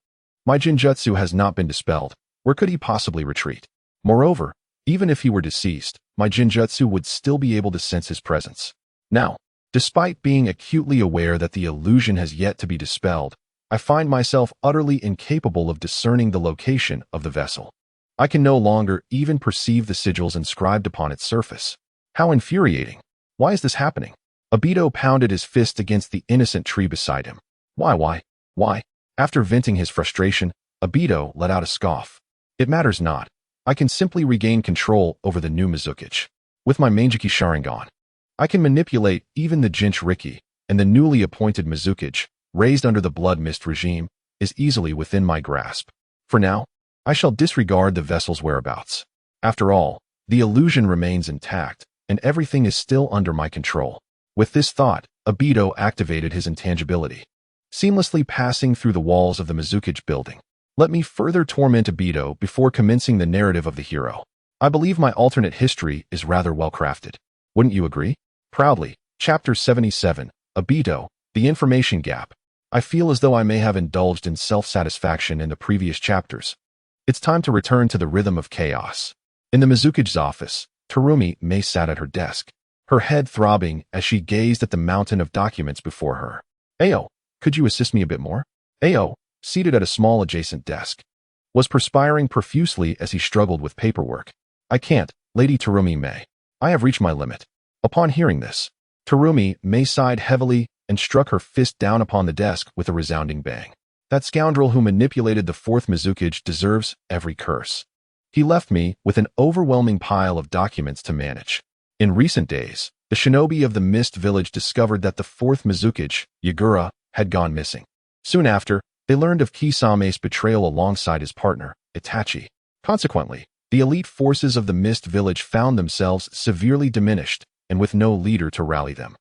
My Jinjutsu has not been dispelled. Where could he possibly retreat? Moreover, even if he were deceased, my Jinjutsu would still be able to sense his presence. Now, despite being acutely aware that the illusion has yet to be dispelled, I find myself utterly incapable of discerning the location of the vessel. I can no longer even perceive the sigils inscribed upon its surface. How infuriating. Why is this happening? Obito pounded his fist against the innocent tree beside him. Why? After venting his frustration, Obito let out a scoff. It matters not. I can simply regain control over the new Mizukage. With my Mangeki Sharingan, I can manipulate even the Jinchuriki, and the newly appointed Mizukage, raised under the Blood Mist regime, is easily within my grasp. For now, I shall disregard the vessel's whereabouts. After all, the illusion remains intact, and everything is still under my control. With this thought, Obito activated his intangibility, seamlessly passing through the walls of the Mizukage building. Let me further torment Obito before commencing the narrative of the hero. I believe my alternate history is rather well crafted. Wouldn't you agree? Proudly, Chapter 77, Obito, the Information Gap. I feel as though I may have indulged in self-satisfaction in the previous chapters. It's time to return to the rhythm of chaos. In the Mizukage's office, Terumi Mei sat at her desk, her head throbbing as she gazed at the mountain of documents before her. Ao, could you assist me a bit more? Ao, seated at a small adjacent desk, was perspiring profusely as he struggled with paperwork. I can't, Lady Terumi Mei. I have reached my limit. Upon hearing this, Terumi Mei sighed heavily and struck her fist down upon the desk with a resounding bang. That scoundrel who manipulated the fourth Mizukage deserves every curse. He left me with an overwhelming pile of documents to manage. In recent days, the shinobi of the Mist Village discovered that the fourth Mizukage, Yagura, had gone missing. Soon after, they learned of Kisame's betrayal alongside his partner, Itachi. Consequently, the elite forces of the Mist Village found themselves severely diminished and with no leader to rally them.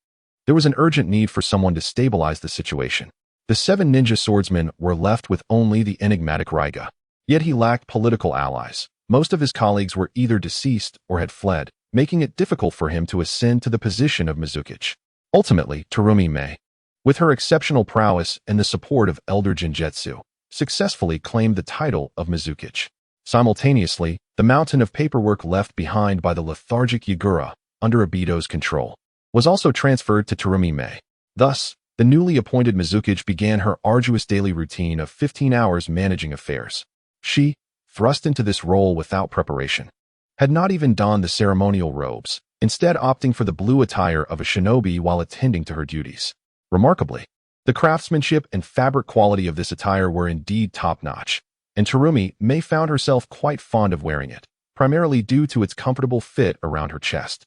There was an urgent need for someone to stabilize the situation. The 7 ninja swordsmen were left with only the enigmatic Raiga. Yet he lacked political allies. Most of his colleagues were either deceased or had fled, making it difficult for him to ascend to the position of Mizukage. Ultimately, Terumi Mei, with her exceptional prowess and the support of Elder Jinjutsu, successfully claimed the title of Mizukage. Simultaneously, the mountain of paperwork left behind by the lethargic Yagura, under Obito's control, was also transferred to Terumi Mei. Thus, the newly appointed Mizukage began her arduous daily routine of 15 hours managing affairs. She, thrust into this role without preparation, had not even donned the ceremonial robes, instead opting for the blue attire of a shinobi while attending to her duties. Remarkably, the craftsmanship and fabric quality of this attire were indeed top-notch, and Terumi Mei found herself quite fond of wearing it, primarily due to its comfortable fit around her chest.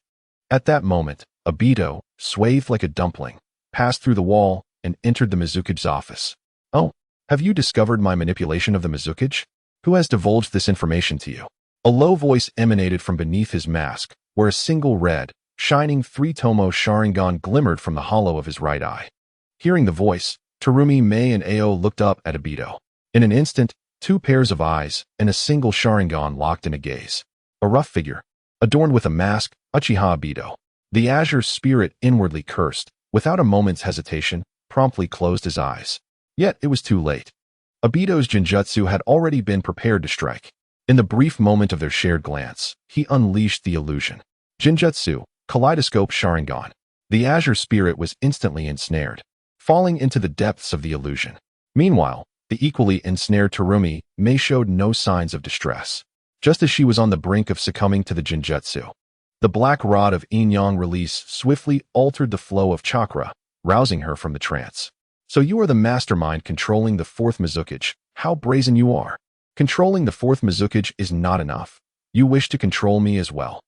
At that moment, Obito, swathed like a dumpling, passed through the wall and entered the Mizukage's office. Oh, have you discovered my manipulation of the Mizukage? Who has divulged this information to you? A low voice emanated from beneath his mask, where a single red, shining 3-tomo Sharingan glimmered from the hollow of his right eye. Hearing the voice, Terumi Mei and Ao looked up at Obito. In an instant, 2 pairs of eyes and a single Sharingan locked in a gaze. A rough figure, adorned with a mask, Uchiha Obito. The azure spirit inwardly cursed, without a moment's hesitation, promptly closed his eyes. Yet it was too late. Obito's Jinjutsu had already been prepared to strike. In the brief moment of their shared glance, he unleashed the illusion. Jinjutsu, Kaleidoscope Sharingan. The azure spirit was instantly ensnared, falling into the depths of the illusion. Meanwhile, the equally ensnared Terumi Mei showed no signs of distress. Just as she was on the brink of succumbing to the Jinjutsu, the black rod of yin-yang release swiftly altered the flow of chakra, rousing her from the trance. So you are the mastermind controlling the fourth Mizukage. How brazen you are. Controlling the fourth Mizukage is not enough. You wish to control me as well.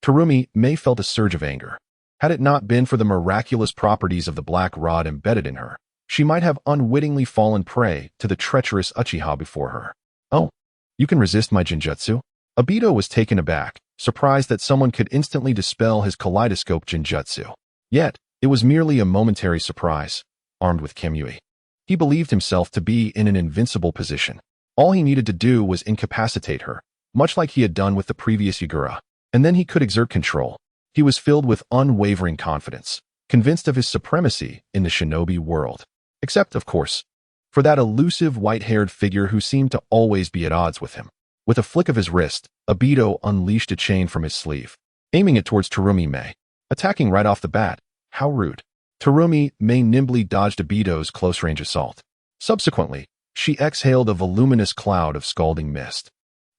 Terumi Mei felt a surge of anger. Had it not been for the miraculous properties of the black rod embedded in her, she might have unwittingly fallen prey to the treacherous Uchiha before her. Oh, you can resist my genjutsu? Obito was taken aback, surprised that someone could instantly dispel his kaleidoscope genjutsu. Yet, it was merely a momentary surprise, armed with Kamui. He believed himself to be in an invincible position. All he needed to do was incapacitate her, much like he had done with the previous Yagura, and then he could exert control. He was filled with unwavering confidence, convinced of his supremacy in the shinobi world. Except, of course, for that elusive white-haired figure who seemed to always be at odds with him. With a flick of his wrist, Obito unleashed a chain from his sleeve, aiming it towards Terumi Mei, attacking right off the bat. How rude. Terumi Mei nimbly dodged Obito's close-range assault. Subsequently, she exhaled a voluminous cloud of scalding mist,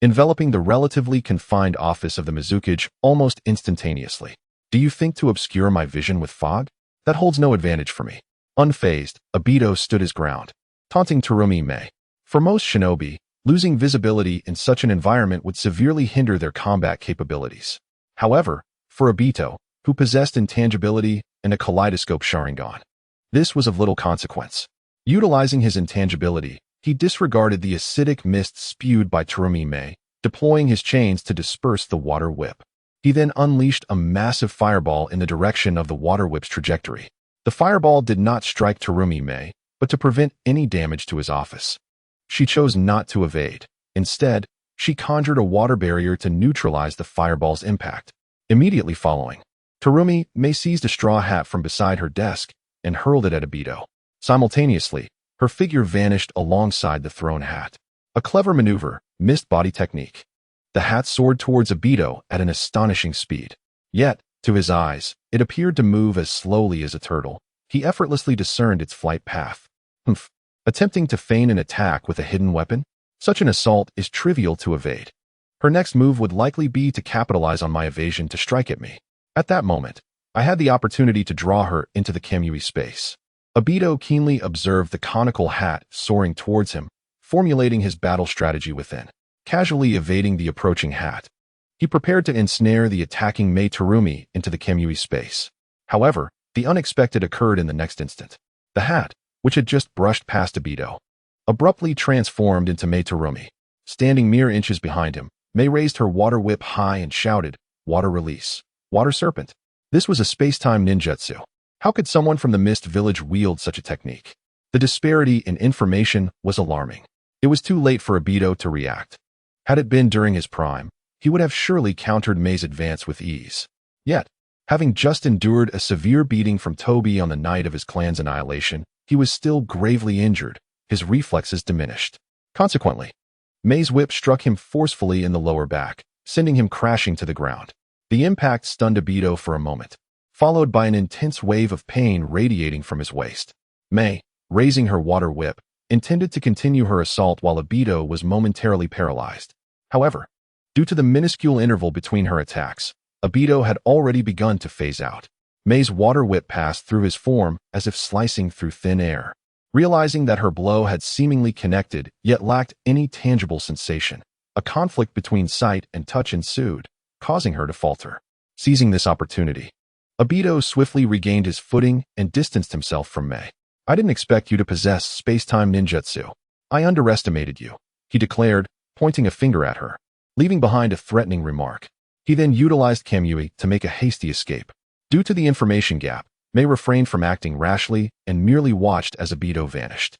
enveloping the relatively confined office of the Mizukage almost instantaneously. Do you think to obscure my vision with fog? That holds no advantage for me. Unfazed, Obito stood his ground, taunting Terumi Mei. For most shinobi, losing visibility in such an environment would severely hinder their combat capabilities. However, for Obito, who possessed intangibility and a kaleidoscope Sharingan, this was of little consequence. Utilizing his intangibility, he disregarded the acidic mist spewed by Terumi Mei, deploying his chains to disperse the water whip. He then unleashed a massive fireball in the direction of the water whip's trajectory. The fireball did not strike Terumi Mei, but to prevent any damage to his office. She chose not to evade. Instead, she conjured a water barrier to neutralize the fireball's impact. Immediately following, Terumi Mei seized a straw hat from beside her desk and hurled it at Obito. Simultaneously, her figure vanished alongside the thrown hat. A clever maneuver, missed body technique. The hat soared towards Obito at an astonishing speed. Yet, to his eyes, it appeared to move as slowly as a turtle. He effortlessly discerned its flight path. Humph. Attempting to feign an attack with a hidden weapon? Such an assault is trivial to evade. Her next move would likely be to capitalize on my evasion to strike at me. At that moment, I had the opportunity to draw her into the Kamui space. Obito keenly observed the conical hat soaring towards him, formulating his battle strategy within, casually evading the approaching hat. He prepared to ensnare the attacking Mei Terumi into the Kamui space. However, the unexpected occurred in the next instant. The hat, which had just brushed past Obito, abruptly transformed into Mei Terumi. Standing mere inches behind him, Mei raised her water whip high and shouted, "Water release. Water serpent." This was a space-time ninjutsu. How could someone from the Mist Village wield such a technique? The disparity in information was alarming. It was too late for Obito to react. Had it been during his prime, he would have surely countered Mei's advance with ease. Yet, having just endured a severe beating from Tobi on the night of his clan's annihilation, he was still gravely injured, his reflexes diminished. Consequently, Mei's whip struck him forcefully in the lower back, sending him crashing to the ground. The impact stunned Obito for a moment, followed by an intense wave of pain radiating from his waist. Mei, raising her water whip, intended to continue her assault while Obito was momentarily paralyzed. However, due to the minuscule interval between her attacks, Obito had already begun to phase out. Mei's water whip passed through his form as if slicing through thin air. Realizing that her blow had seemingly connected yet lacked any tangible sensation, a conflict between sight and touch ensued, causing her to falter. Seizing this opportunity, Obito swiftly regained his footing and distanced himself from Mei. "I didn't expect you to possess space-time ninjutsu. I underestimated you," he declared, pointing a finger at her, leaving behind a threatening remark. He then utilized Kamui to make a hasty escape. Due to the information gap, Mei refrained from acting rashly and merely watched as Obito vanished.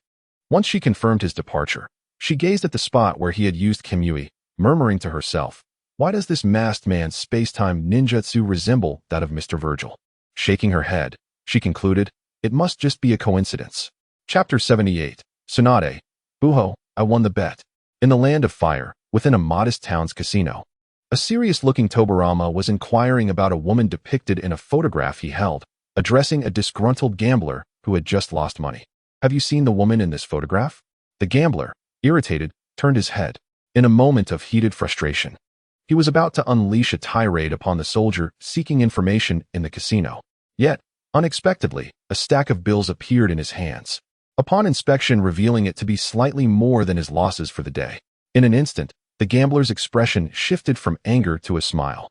Once she confirmed his departure, she gazed at the spot where he had used Kamui, murmuring to herself, "Why does this masked man's space-time ninjutsu resemble that of Mr. Virgil?" Shaking her head, she concluded, "It must just be a coincidence." Chapter 78. Tsunade. Buho, I won the bet. In the land of fire, within a modest town's casino, a serious-looking Tobirama was inquiring about a woman depicted in a photograph he held, addressing a disgruntled gambler who had just lost money. "Have you seen the woman in this photograph?" The gambler, irritated, turned his head. In a moment of heated frustration, he was about to unleash a tirade upon the soldier seeking information in the casino. Yet, unexpectedly, a stack of bills appeared in his hands. Upon inspection revealing it to be slightly more than his losses for the day. In an instant, the gambler's expression shifted from anger to a smile.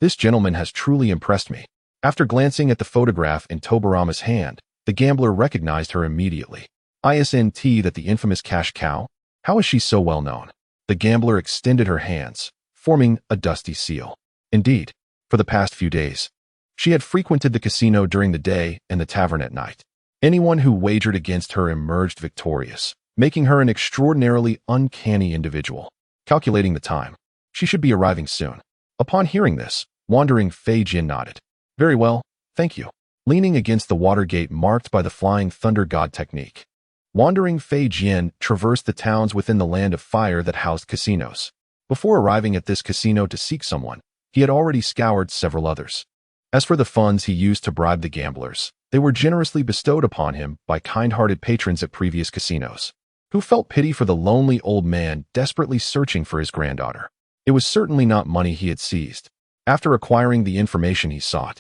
"This gentleman has truly impressed me. After glancing at the photograph in Tobirama's hand, the gambler recognized her immediately. Isn't that the infamous cash cow? How is she so well known? The gambler extended her hands, forming a dusty seal. Indeed, for the past few days, she had frequented the casino during the day and the tavern at night. Anyone who wagered against her emerged victorious, making her an extraordinarily uncanny individual. Calculating the time, she should be arriving soon. Upon hearing this, Wandering Rurouni nodded. Very well, thank you. Leaning against the water gate marked by the Flying Thunder God technique, Wandering Rurouni traversed the towns within the Land of Fire that housed casinos. Before arriving at this casino to seek someone, he had already scoured several others. As for the funds he used to bribe the gamblers, they were generously bestowed upon him by kind-hearted patrons at previous casinos, who felt pity for the lonely old man desperately searching for his granddaughter. It was certainly not money he had seized. After acquiring the information he sought,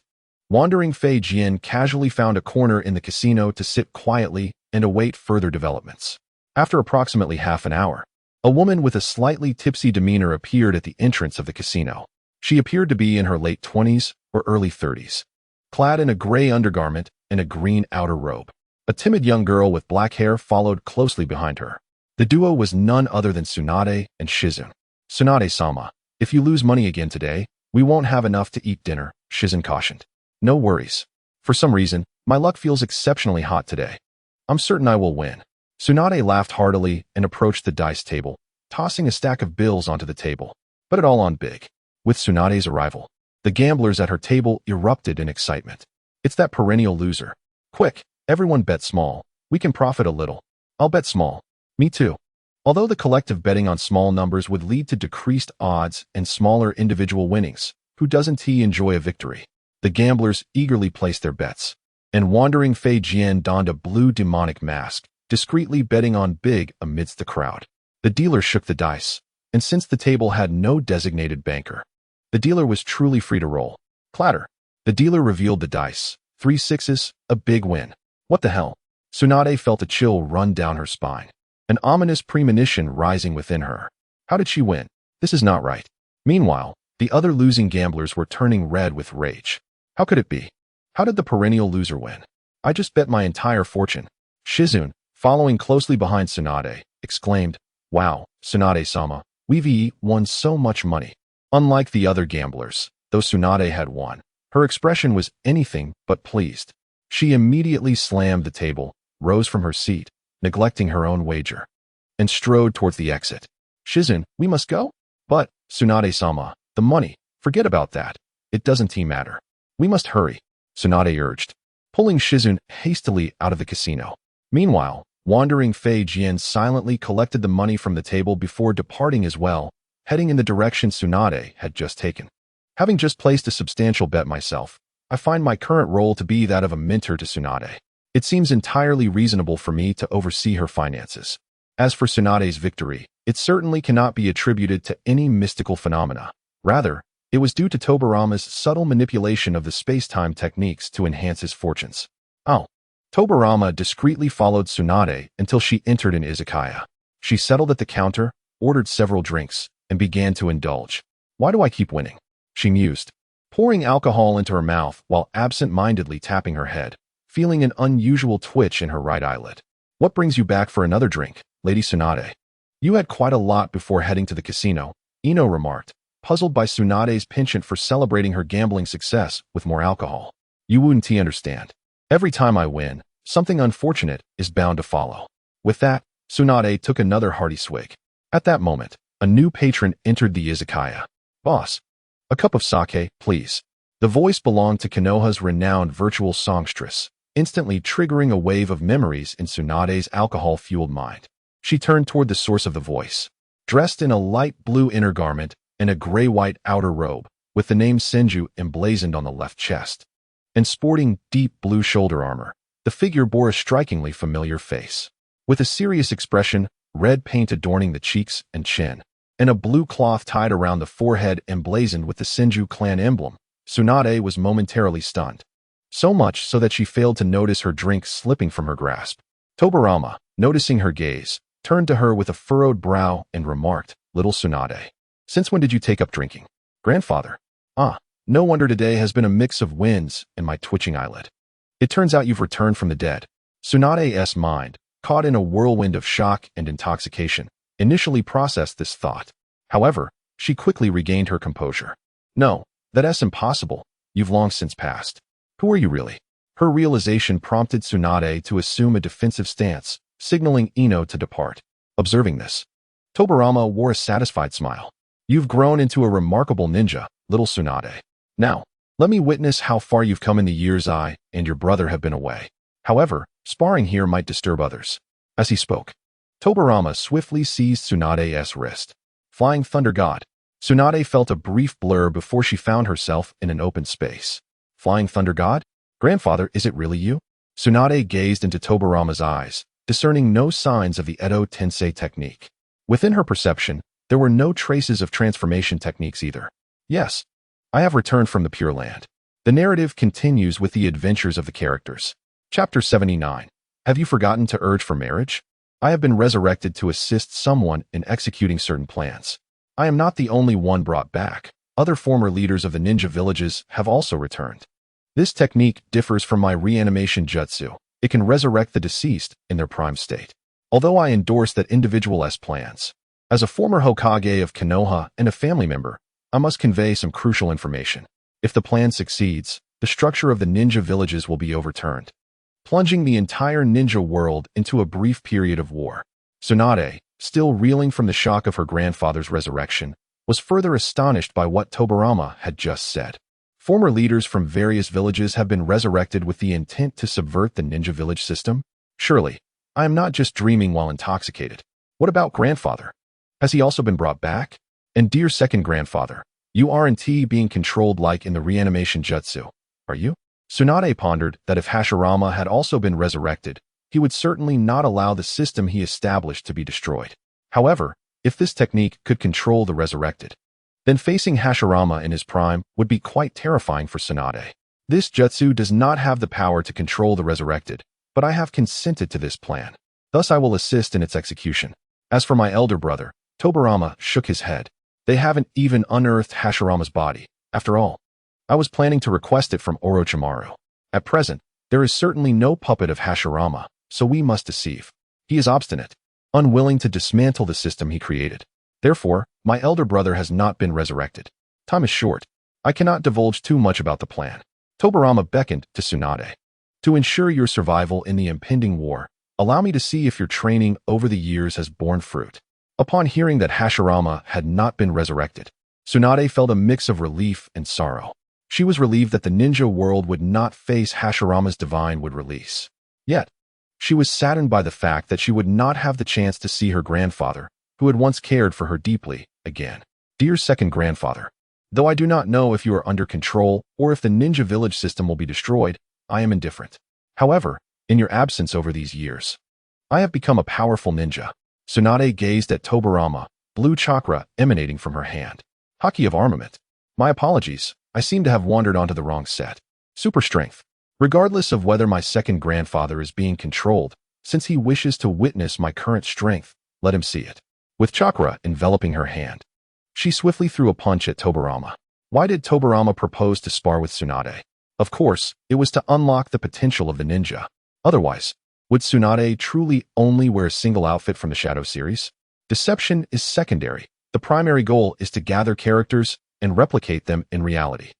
Wandering Rurouni casually found a corner in the casino to sit quietly and await further developments. After approximately half an hour, a woman with a slightly tipsy demeanor appeared at the entrance of the casino. She appeared to be in her late 20s or early 30s, clad in a gray undergarment and a green outer robe. A timid young girl with black hair followed closely behind her. The duo was none other than Tsunade and Shizun. Tsunade-sama, if you lose money again today, we won't have enough to eat dinner, Shizun cautioned. No worries. For some reason, my luck feels exceptionally hot today. I'm certain I will win. Tsunade laughed heartily and approached the dice table, tossing a stack of bills onto the table. Bet it all on big. With Tsunade's arrival, the gamblers at her table erupted in excitement. It's that perennial loser. Quick, everyone bet small. We can profit a little. I'll bet small. Me too. Although the collective betting on small numbers would lead to decreased odds and smaller individual winnings, who doesn't enjoy a victory? The gamblers eagerly placed their bets, and Wandering Rurouni donned a blue demonic mask, discreetly betting on big amidst the crowd. The dealer shook the dice, and since the table had no designated banker, the dealer was truly free to roll. Clatter. The dealer revealed the dice. 3 sixes, a big win. What the hell? Tsunade felt a chill run down her spine, an ominous premonition rising within her. How did she win? This is not right. Meanwhile, the other losing gamblers were turning red with rage. How could it be? How did the perennial loser win? I just bet my entire fortune. Shizun, following closely behind Tsunade, exclaimed, Wow, Tsunade-sama, we've won so much money. Unlike the other gamblers, though Tsunade had won, her expression was anything but pleased. She immediately slammed the table, rose from her seat, neglecting her own wager, and strode towards the exit. Shizun, we must go? But, Tsunade-sama, the money, forget about that. It doesn't matter. We must hurry, Tsunade urged, pulling Shizun hastily out of the casino. Meanwhile, Wandering Rurouni silently collected the money from the table before departing as well, heading in the direction Tsunade had just taken. Having just placed a substantial bet myself, I find my current role to be that of a mentor to Tsunade. It seems entirely reasonable for me to oversee her finances. As for Tsunade's victory, it certainly cannot be attributed to any mystical phenomena. Rather, it was due to Tobirama's subtle manipulation of the space-time techniques to enhance his fortunes. Oh. Tobirama discreetly followed Tsunade until she entered an izakaya. She settled at the counter, ordered several drinks, and began to indulge. Why do I keep winning? She mused, pouring alcohol into her mouth while absent-mindedly tapping her head, feeling an unusual twitch in her right eyelid. What brings you back for another drink, Lady Tsunade? You had quite a lot before heading to the casino, Ino remarked, puzzled by Tsunade's penchant for celebrating her gambling success with more alcohol. You wouldn't understand. Every time I win, something unfortunate is bound to follow. With that, Tsunade took another hearty swig. At that moment, a new patron entered the izakaya. Boss, a cup of sake, please. The voice belonged to Konoha's renowned virtual songstress, instantly triggering a wave of memories in Tsunade's alcohol-fueled mind. She turned toward the source of the voice. Dressed in a light blue inner garment and a gray-white outer robe, with the name Senju emblazoned on the left chest, and sporting deep blue shoulder armor, the figure bore a strikingly familiar face. With a serious expression, red paint adorning the cheeks and chin, and a blue cloth tied around the forehead emblazoned with the Senju clan emblem, Tsunade was momentarily stunned. So much so that she failed to notice her drink slipping from her grasp. Tobirama, noticing her gaze, turned to her with a furrowed brow and remarked, Little Tsunade, since when did you take up drinking? Grandfather. Ah, No wonder today has been a mix of wins and my twitching eyelid. It turns out you've returned from the dead. Tsunade's mind, caught in a whirlwind of shock and intoxication, initially processed this thought. However, she quickly regained her composure. No, that's impossible. You've long since passed. Who are you really? Her realization prompted Tsunade to assume a defensive stance, signaling Ino to depart. Observing this, Tobirama wore a satisfied smile. You've grown into a remarkable ninja, little Tsunade. Now, let me witness how far you've come in the years I and your brother have been away. However, sparring here might disturb others. As he spoke, Tobirama swiftly seized Tsunade's wrist. Flying Thunder God. Tsunade felt a brief blur before she found herself in an open space. Flying Thunder God? Grandfather, is it really you? Tsunade gazed into Tobirama's eyes, discerning no signs of the Edo Tensei technique. Within her perception, there were no traces of transformation techniques either. Yes, I have returned from the Pure Land. The narrative continues with the adventures of the characters. Chapter 79. Have you forgotten to urge for marriage? I have been resurrected to assist someone in executing certain plans. I am not the only one brought back. Other former leaders of the ninja villages have also returned. This technique differs from my reanimation jutsu. It can resurrect the deceased in their prime state. Although I endorse that individual's plans, as a former Hokage of Konoha and a family member, I must convey some crucial information. If the plan succeeds, the structure of the ninja villages will be overturned, plunging the entire ninja world into a brief period of war. Tsunade, still reeling from the shock of her grandfather's resurrection, was further astonished by what Tobirama had just said. Former leaders from various villages have been resurrected with the intent to subvert the ninja village system? Surely, I am not just dreaming while intoxicated. What about grandfather? Has he also been brought back? And dear second grandfather, you aren't being controlled like in the reanimation jutsu, are you? Tsunade pondered that if Hashirama had also been resurrected, he would certainly not allow the system he established to be destroyed. However, if this technique could control the resurrected, then facing Hashirama in his prime would be quite terrifying for Tsunade. This jutsu does not have the power to control the resurrected, but I have consented to this plan. Thus I will assist in its execution. As for my elder brother, Tobirama shook his head. They haven't even unearthed Hashirama's body. After all, I was planning to request it from Orochimaru. At present, there is certainly no puppet of Hashirama, so we must deceive. He is obstinate, unwilling to dismantle the system he created. Therefore, my elder brother has not been resurrected. Time is short. I cannot divulge too much about the plan. Tobirama beckoned to Tsunade. To ensure your survival in the impending war, allow me to see if your training over the years has borne fruit. Upon hearing that Hashirama had not been resurrected, Tsunade felt a mix of relief and sorrow. She was relieved that the ninja world would not face Hashirama's divine would release. Yet, she was saddened by the fact that she would not have the chance to see her grandfather, who had once cared for her deeply, again. Dear second grandfather, though I do not know if you are under control or if the ninja village system will be destroyed, I am indifferent. However, in your absence over these years, I have become a powerful ninja. Tsunade gazed at Tobirama, blue chakra emanating from her hand. Haki of armament. My apologies, I seem to have wandered onto the wrong set. Super strength. Regardless of whether my second grandfather is being controlled, since he wishes to witness my current strength, let him see it. With chakra enveloping her hand, she swiftly threw a punch at Tobirama. Why did Tobirama propose to spar with Tsunade? Of course, it was to unlock the potential of the ninja. Otherwise, would Tsunade truly only wear a single outfit from the Shadow series? Deception is secondary. The primary goal is to gather characters and replicate them in reality.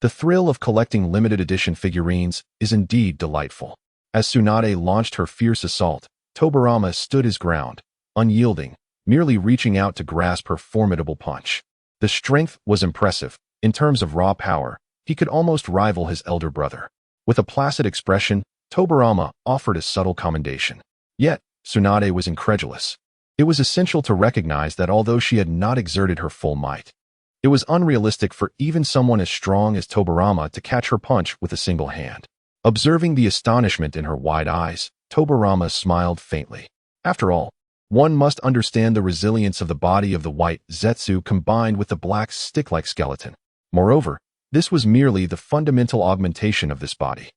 The thrill of collecting limited edition figurines is indeed delightful. As Tsunade launched her fierce assault, Tobirama stood his ground, unyielding, merely reaching out to grasp her formidable punch. The strength was impressive. In terms of raw power, he could almost rival his elder brother. With a placid expression, Tobirama offered a subtle commendation. Yet, Tsunade was incredulous. It was essential to recognize that although she had not exerted her full might, it was unrealistic for even someone as strong as Tobirama to catch her punch with a single hand. Observing the astonishment in her wide eyes, Tobirama smiled faintly. After all, one must understand the resilience of the body of the white Zetsu combined with the black stick-like skeleton. Moreover, this was merely the fundamental augmentation of this body.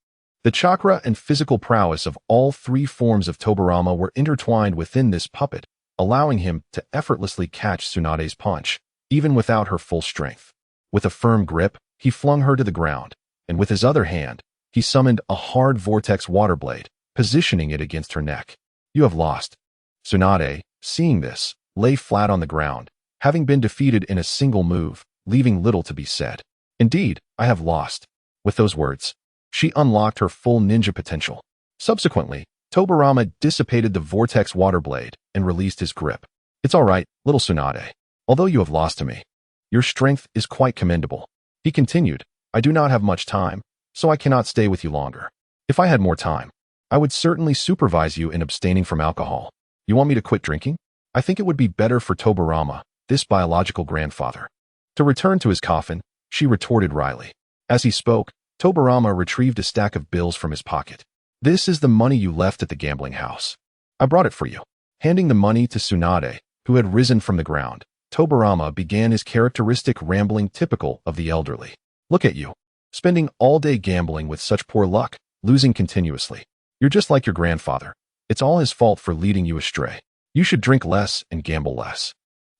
The chakra and physical prowess of all three forms of Tobirama were intertwined within this puppet, allowing him to effortlessly catch Tsunade's punch, even without her full strength. With a firm grip, He flung her to the ground, and with his other hand, he summoned a hard vortex water blade, positioning it against her neck. You have lost. Tsunade, seeing this, lay flat on the ground, having been defeated in a single move, leaving little to be said. Indeed, I have lost. With those words, she unlocked her full ninja potential. Subsequently, Tobirama dissipated the vortex water blade and released his grip. It's all right, little Tsunade. Although you have lost to me, your strength is quite commendable. He continued, I do not have much time, so I cannot stay with you longer. If I had more time, I would certainly supervise you in abstaining from alcohol. You want me to quit drinking? I think it would be better for Tobirama, this biological grandfather. To return to his coffin, she retorted wryly. As he spoke, Tobirama retrieved a stack of bills from his pocket. This is the money you left at the gambling house. I brought it for you. Handing the money to Tsunade, who had risen from the ground, Tobirama began his characteristic rambling typical of the elderly. Look at you. Spending all day gambling with such poor luck, losing continuously. You're just like your grandfather. It's all his fault for leading you astray. You should drink less and gamble less.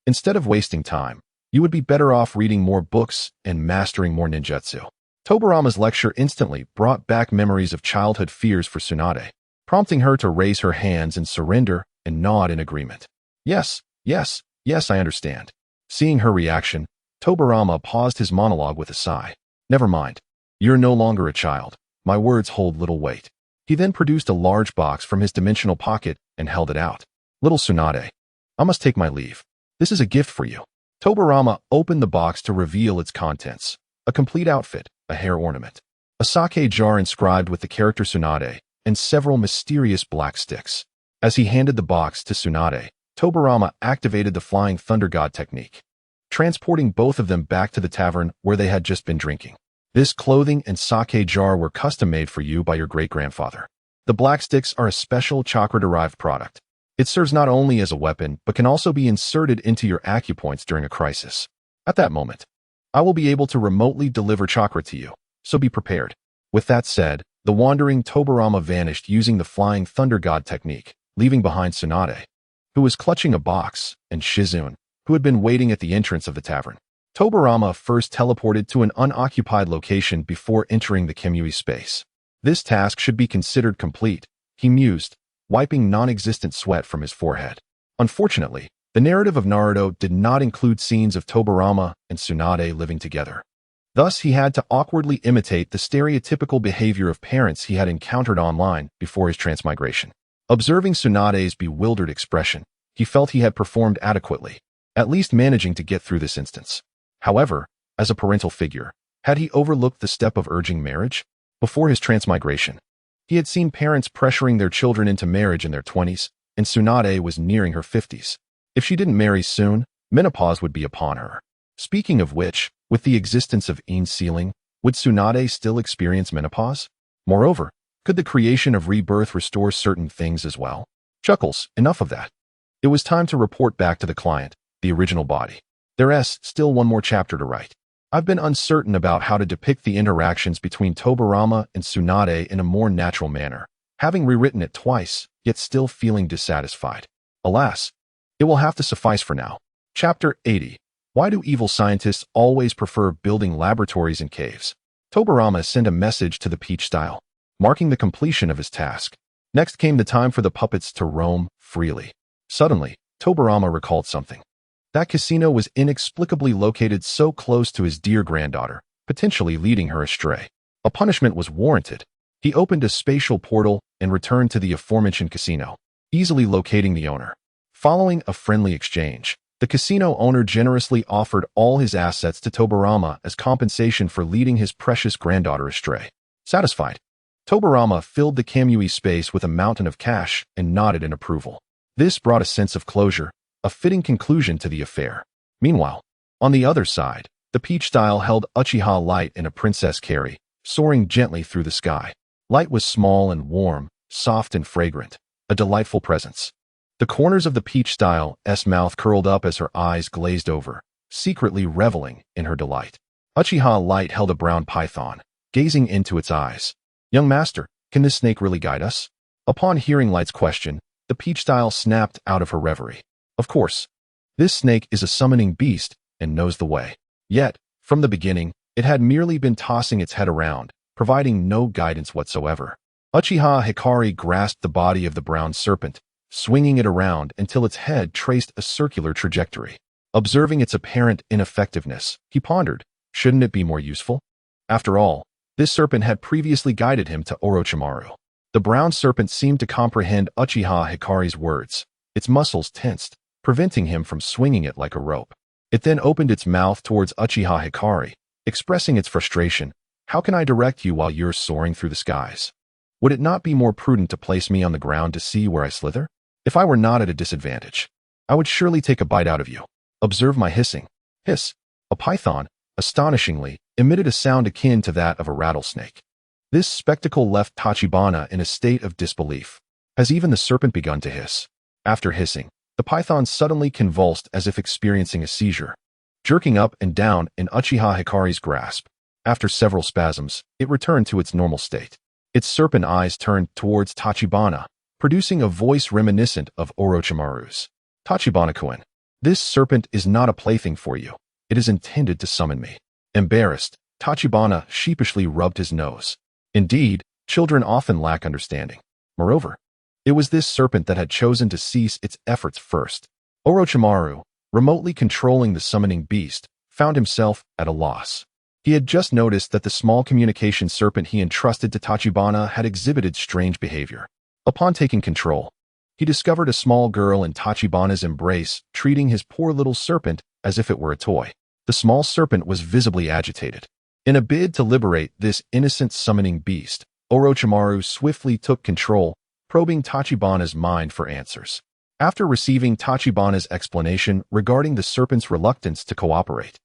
Instead of wasting time, you would be better off reading more books and mastering more ninjutsu. Tobirama's lecture instantly brought back memories of childhood fears for Tsunade, prompting her to raise her hands in surrender and nod in agreement. Yes, yes, yes, I understand. Seeing her reaction, Tobirama paused his monologue with a sigh. Never mind. You're no longer a child. My words hold little weight. He then produced a large box from his dimensional pocket and held it out. Little Tsunade, I must take my leave. This is a gift for you. Tobirama opened the box to reveal its contents. A complete outfit, a hair ornament, a sake jar inscribed with the character Tsunade, and several mysterious black sticks. As he handed the box to Tsunade, Tobirama activated the Flying Thunder God technique, transporting both of them back to the tavern where they had just been drinking. This clothing and sake jar were custom-made for you by your great-grandfather. The black sticks are a special chakra-derived product. It serves not only as a weapon, but can also be inserted into your acupoints during a crisis. At that moment, I will be able to remotely deliver chakra to you, so be prepared. With that said, the wandering Tobirama vanished using the Flying Thunder God technique, leaving behind Tsunade, who was clutching a box, and Shizune, who had been waiting at the entrance of the tavern. Tobirama first teleported to an unoccupied location before entering the Kimui space. This task should be considered complete, he mused, wiping non-existent sweat from his forehead. Unfortunately, the narrative of Naruto did not include scenes of Tobirama and Tsunade living together. Thus, he had to awkwardly imitate the stereotypical behavior of parents he had encountered online before his transmigration. Observing Tsunade's bewildered expression, he felt he had performed adequately, at least managing to get through this instance. However, as a parental figure, had he overlooked the step of urging marriage? Before his transmigration, he had seen parents pressuring their children into marriage in their 20s, and Tsunade was nearing her 50s. If she didn't marry soon, menopause would be upon her. Speaking of which, with the existence of Ein Sealing, would Tsunade still experience menopause? Moreover, could the creation of rebirth restore certain things as well? Chuckles, enough of that. It was time to report back to the client, the original body. There's still one more chapter to write. I've been uncertain about how to depict the interactions between Tobirama and Tsunade in a more natural manner, having rewritten it twice, yet still feeling dissatisfied. Alas, it will have to suffice for now. Chapter 80. Why do evil scientists always prefer building laboratories in caves? Tobirama sent a message to the Peach Style, marking the completion of his task. Next came the time for the puppets to roam freely. Suddenly, Tobirama recalled something. That casino was inexplicably located so close to his dear granddaughter, potentially leading her astray. A punishment was warranted. He opened a spatial portal and returned to the aforementioned casino, easily locating the owner. Following a friendly exchange, the casino owner generously offered all his assets to Tobirama as compensation for leading his precious granddaughter astray. Satisfied, Tobirama filled the Kamui space with a mountain of cash and nodded in approval. This brought a sense of closure, a fitting conclusion to the affair. Meanwhile, on the other side, the Peach Style held Uchiha Light in a princess carry, soaring gently through the sky. Light was small and warm, soft and fragrant, a delightful presence. The corners of the Peach Style's mouth curled up as her eyes glazed over, secretly reveling in her delight. Uchiha Light held a brown python, gazing into its eyes. Young master, can this snake really guide us? Upon hearing Light's question, the Peach Style snapped out of her reverie. Of course, this snake is a summoning beast and knows the way. Yet, from the beginning, It had merely been tossing its head around, providing no guidance whatsoever. Uchiha Hikari grasped the body of the brown serpent, swinging it around until its head traced a circular trajectory. Observing its apparent ineffectiveness, he pondered, shouldn't it be more useful? After all, this serpent had previously guided him to Orochimaru. The brown serpent seemed to comprehend Uchiha Hikari's words. Its muscles tensed, preventing him from swinging it like a rope. It then opened its mouth towards Uchiha Hikari, expressing its frustration. How can I direct you while you're soaring through the skies? Would it not be more prudent to place me on the ground to see where I slither? If I were not at a disadvantage, I would surely take a bite out of you. Observe my hissing. Hiss. A python, astonishingly, emitted a sound akin to that of a rattlesnake. This spectacle left Tachibana in a state of disbelief. Has even the serpent begun to hiss? After hissing, the python suddenly convulsed as if experiencing a seizure, jerking up and down in Uchiha Hikari's grasp. After several spasms, it returned to its normal state. Its serpent eyes turned towards Tachibana, producing a voice reminiscent of Orochimaru's. Tachibana-kun, this serpent is not a plaything for you. It is intended to summon me. Embarrassed, Tachibana sheepishly rubbed his nose. Indeed, children often lack understanding. Moreover, it was this serpent that had chosen to cease its efforts first. Orochimaru, remotely controlling the summoning beast, found himself at a loss. He had just noticed that the small communication serpent he entrusted to Tachibana had exhibited strange behavior. Upon taking control, he discovered a small girl in Tachibana's embrace, treating his poor little serpent as if it were a toy. The small serpent was visibly agitated. In a bid to liberate this innocent summoning beast, Orochimaru swiftly took control, probing Tachibana's mind for answers. After receiving Tachibana's explanation regarding the serpent's reluctance to cooperate,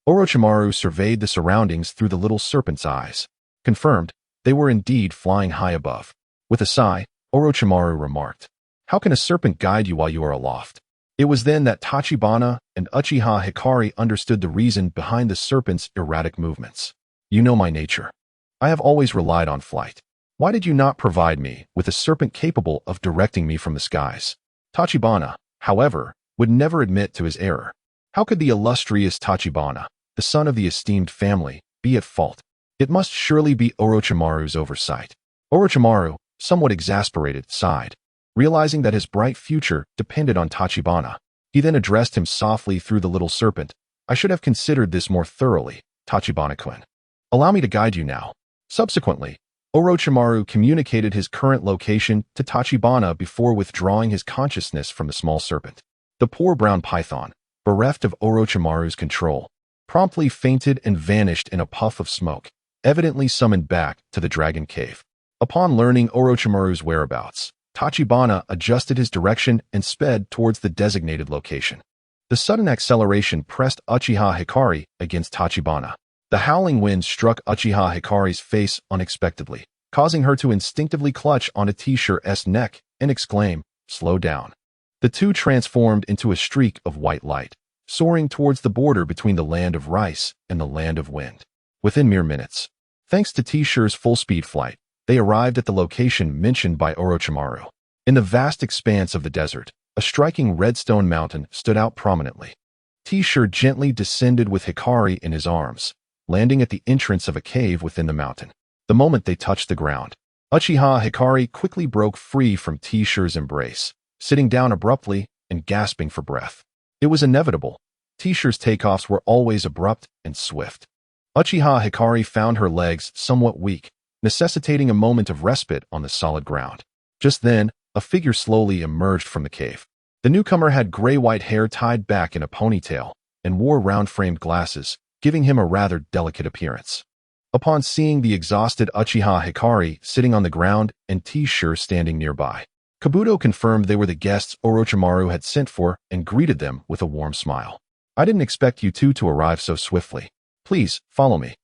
Orochimaru surveyed the surroundings through the little serpent's eyes. Confirmed, they were indeed flying high above. With a sigh, Orochimaru remarked, "How can a serpent guide you while you are aloft?" It was then that Tachibana and Uchiha Hikari understood the reason behind the serpent's erratic movements. You know my nature. I have always relied on flight. Why did you not provide me with a serpent capable of directing me from the skies? Tachibana, however, would never admit to his error. How could the illustrious Tachibana, the son of the esteemed family, be at fault? It must surely be Orochimaru's oversight. Orochimaru, somewhat exasperated, sighed. Realizing that his bright future depended on Tachibana, he then addressed him softly through the little serpent. I should have considered this more thoroughly, Tachibana-kun. Allow me to guide you now. Subsequently, Orochimaru communicated his current location to Tachibana before withdrawing his consciousness from the small serpent. The poor brown python, bereft of Orochimaru's control, promptly fainted and vanished in a puff of smoke, evidently summoned back to the dragon cave. Upon learning Orochimaru's whereabouts, Tachibana adjusted his direction and sped towards the designated location. The sudden acceleration pressed Uchiha Hikari against Tachibana. The howling wind struck Uchiha Hikari's face unexpectedly, causing her to instinctively clutch onto T-Shirt's neck and exclaim, "Slow down." The two transformed into a streak of white light, soaring towards the border between the land of rice and the land of wind. Within mere minutes, thanks to T-Shirt's full-speed flight, they arrived at the location mentioned by Orochimaru. In the vast expanse of the desert, a striking redstone mountain stood out prominently. T-Shirt gently descended with Hikari in his arms, landing at the entrance of a cave within the mountain. The moment they touched the ground, Uchiha Hikari quickly broke free from T-Shirt's embrace, sitting down abruptly and gasping for breath. It was inevitable. T-Shirt's takeoffs were always abrupt and swift. Uchiha Hikari found her legs somewhat weak, necessitating a moment of respite on the solid ground. Just then, a figure slowly emerged from the cave. The newcomer had gray-white hair tied back in a ponytail and wore round-framed glasses, giving him a rather delicate appearance. Upon seeing the exhausted Uchiha Hikari sitting on the ground and T-Shirt standing nearby, Kabuto confirmed they were the guests Orochimaru had sent for and greeted them with a warm smile. I didn't expect you two to arrive so swiftly. Please, follow me.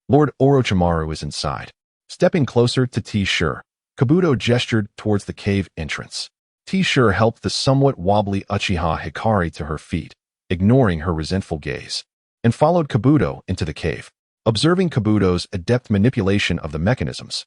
Lord Orochimaru is inside. Stepping closer to T-Shirt, Kabuto gestured towards the cave entrance. T-Shirt helped the somewhat wobbly Uchiha Hikari to her feet, ignoring her resentful gaze, and followed Kabuto into the cave. Observing Kabuto's adept manipulation of the mechanisms,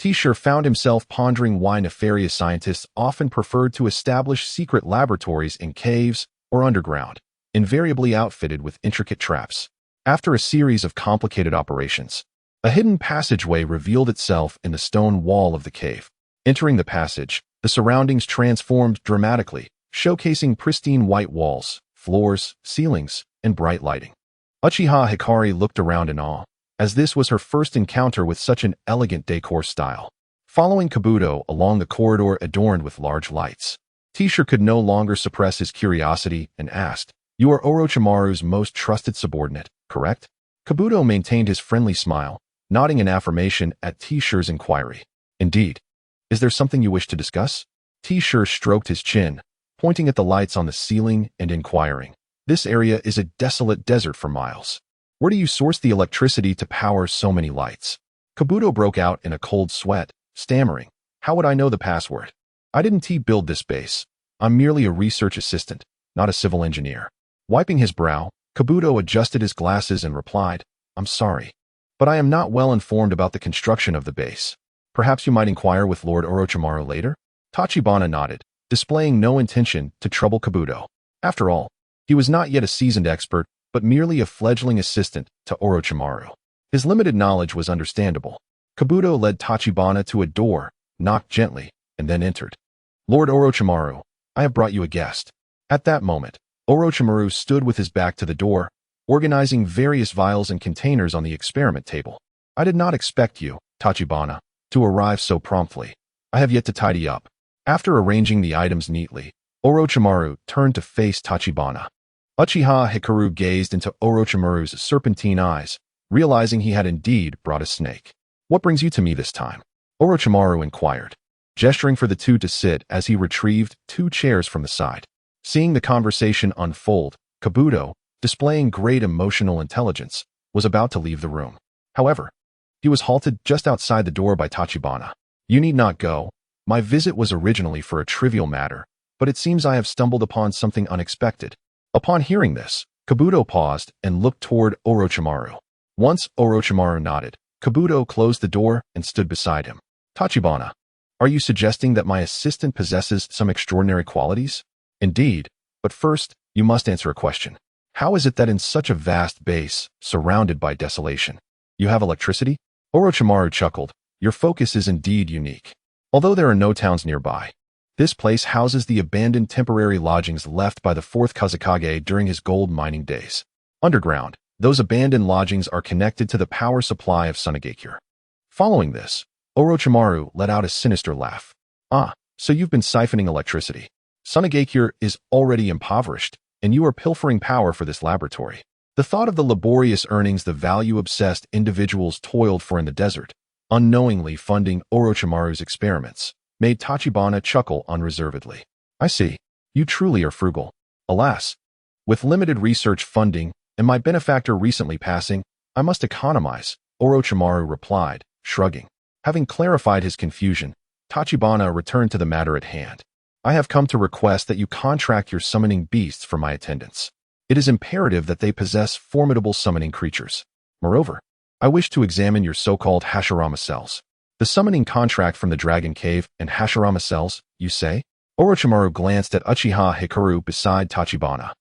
T-Shirt found himself pondering why nefarious scientists often preferred to establish secret laboratories in caves or underground, invariably outfitted with intricate traps. After a series of complicated operations, a hidden passageway revealed itself in the stone wall of the cave. Entering the passage, the surroundings transformed dramatically, showcasing pristine white walls, floors, ceilings, and bright lighting. Uchiha Hikari looked around in awe, as this was her first encounter with such an elegant decor style. Following Kabuto along the corridor adorned with large lights, T-shirt could no longer suppress his curiosity and asked, "You are Orochimaru's most trusted subordinate, correct?" Kabuto maintained his friendly smile, nodding in affirmation at T-shirt's inquiry. "Indeed. Is there something you wish to discuss?" T-shirt stroked his chin, pointing at the lights on the ceiling and inquiring. "This area is a desolate desert for miles. Where do you source the electricity to power so many lights?" Kabuto broke out in a cold sweat, stammering, "How would I know the password? I didn't build this base. I'm merely a research assistant, not a civil engineer." Wiping his brow, Kabuto adjusted his glasses and replied, "I'm sorry, but I am not well informed about the construction of the base. Perhaps you might inquire with Lord Orochimaru later?" Tachibana nodded, displaying no intention to trouble Kabuto. After all, he was not yet a seasoned expert, but merely a fledgling assistant to Orochimaru. His limited knowledge was understandable. Kabuto led Tachibana to a door, knocked gently, and then entered. "Lord Orochimaru, I have brought you a guest." At that moment, Orochimaru stood with his back to the door, organizing various vials and containers on the experiment table. "I did not expect you, Tachibana, to arrive so promptly. I have yet to tidy up." After arranging the items neatly, Orochimaru turned to face Tachibana. Uchiha Hikaru gazed into Orochimaru's serpentine eyes, realizing he had indeed brought a snake. "What brings you to me this time?" Orochimaru inquired, gesturing for the two to sit as he retrieved 2 chairs from the side. Seeing the conversation unfold, Kabuto, displaying great emotional intelligence, was about to leave the room. However, he was halted just outside the door by Tachibana. "You need not go. My visit was originally for a trivial matter, but it seems I have stumbled upon something unexpected." Upon hearing this, Kabuto paused and looked toward Orochimaru. Once Orochimaru nodded, Kabuto closed the door and stood beside him. "Tachibana, are you suggesting that my assistant possesses some extraordinary qualities?" "Indeed, but first, you must answer a question. How is it that in such a vast base, surrounded by desolation, you have electricity?" Orochimaru chuckled. "Your focus is indeed unique. Although there are no towns nearby, this place houses the abandoned temporary lodgings left by the 4th Kazekage during his gold mining days. Underground, those abandoned lodgings are connected to the power supply of Sunagakure." Following this, Orochimaru let out a sinister laugh. "Ah, so you've been siphoning electricity. Sunagakure is already impoverished, and you are pilfering power for this laboratory." The thought of the laborious earnings the value-obsessed individuals toiled for in the desert, unknowingly funding Orochimaru's experiments, made Tachibana chuckle unreservedly. "I see. You truly are frugal. Alas, with limited research funding and my benefactor recently passing, I must economize," Orochimaru replied, shrugging. Having clarified his confusion, Tachibana returned to the matter at hand. "I have come to request that you contract your summoning beasts for my attendance. It is imperative that they possess formidable summoning creatures. Moreover, I wish to examine your so-called Hashirama cells." "The summoning contract from the Dragon Cave and Hashirama cells, you say?" Orochimaru glanced at Uchiha Hikaru beside Tachibana.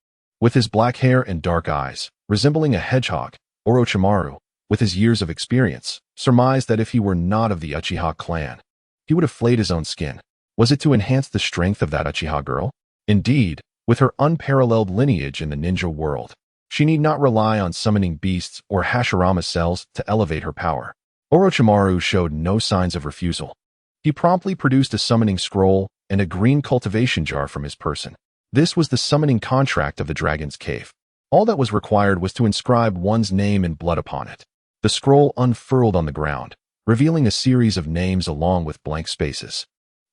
With his black hair and dark eyes, resembling a hedgehog, Orochimaru, with his years of experience, surmised that if he were not of the Uchiha clan, he would have flayed his own skin. Was it to enhance the strength of that Uchiha girl? Indeed, with her unparalleled lineage in the ninja world, she need not rely on summoning beasts or Hashirama cells to elevate her power. Orochimaru showed no signs of refusal. He promptly produced a summoning scroll and a green cultivation jar from his person. This was the summoning contract of the Dragon's Cave. All that was required was to inscribe one's name in blood upon it. The scroll unfurled on the ground, revealing a series of names along with blank spaces.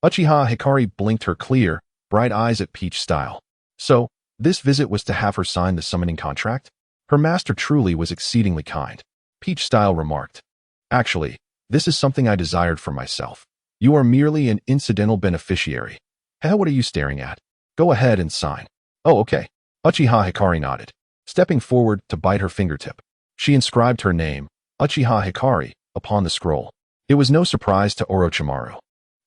Uchiha Hikari blinked her clear, bright eyes at Peach Style. So, this visit was to have her sign the summoning contract? Her master truly was exceedingly kind. Peach Style remarked. "Actually, this is something I desired for myself. You are merely an incidental beneficiary. What are you staring at? Go ahead and sign." "Oh, okay." Uchiha Hikari nodded, stepping forward to bite her fingertip. She inscribed her name, Uchiha Hikari, upon the scroll. It was no surprise to Orochimaru.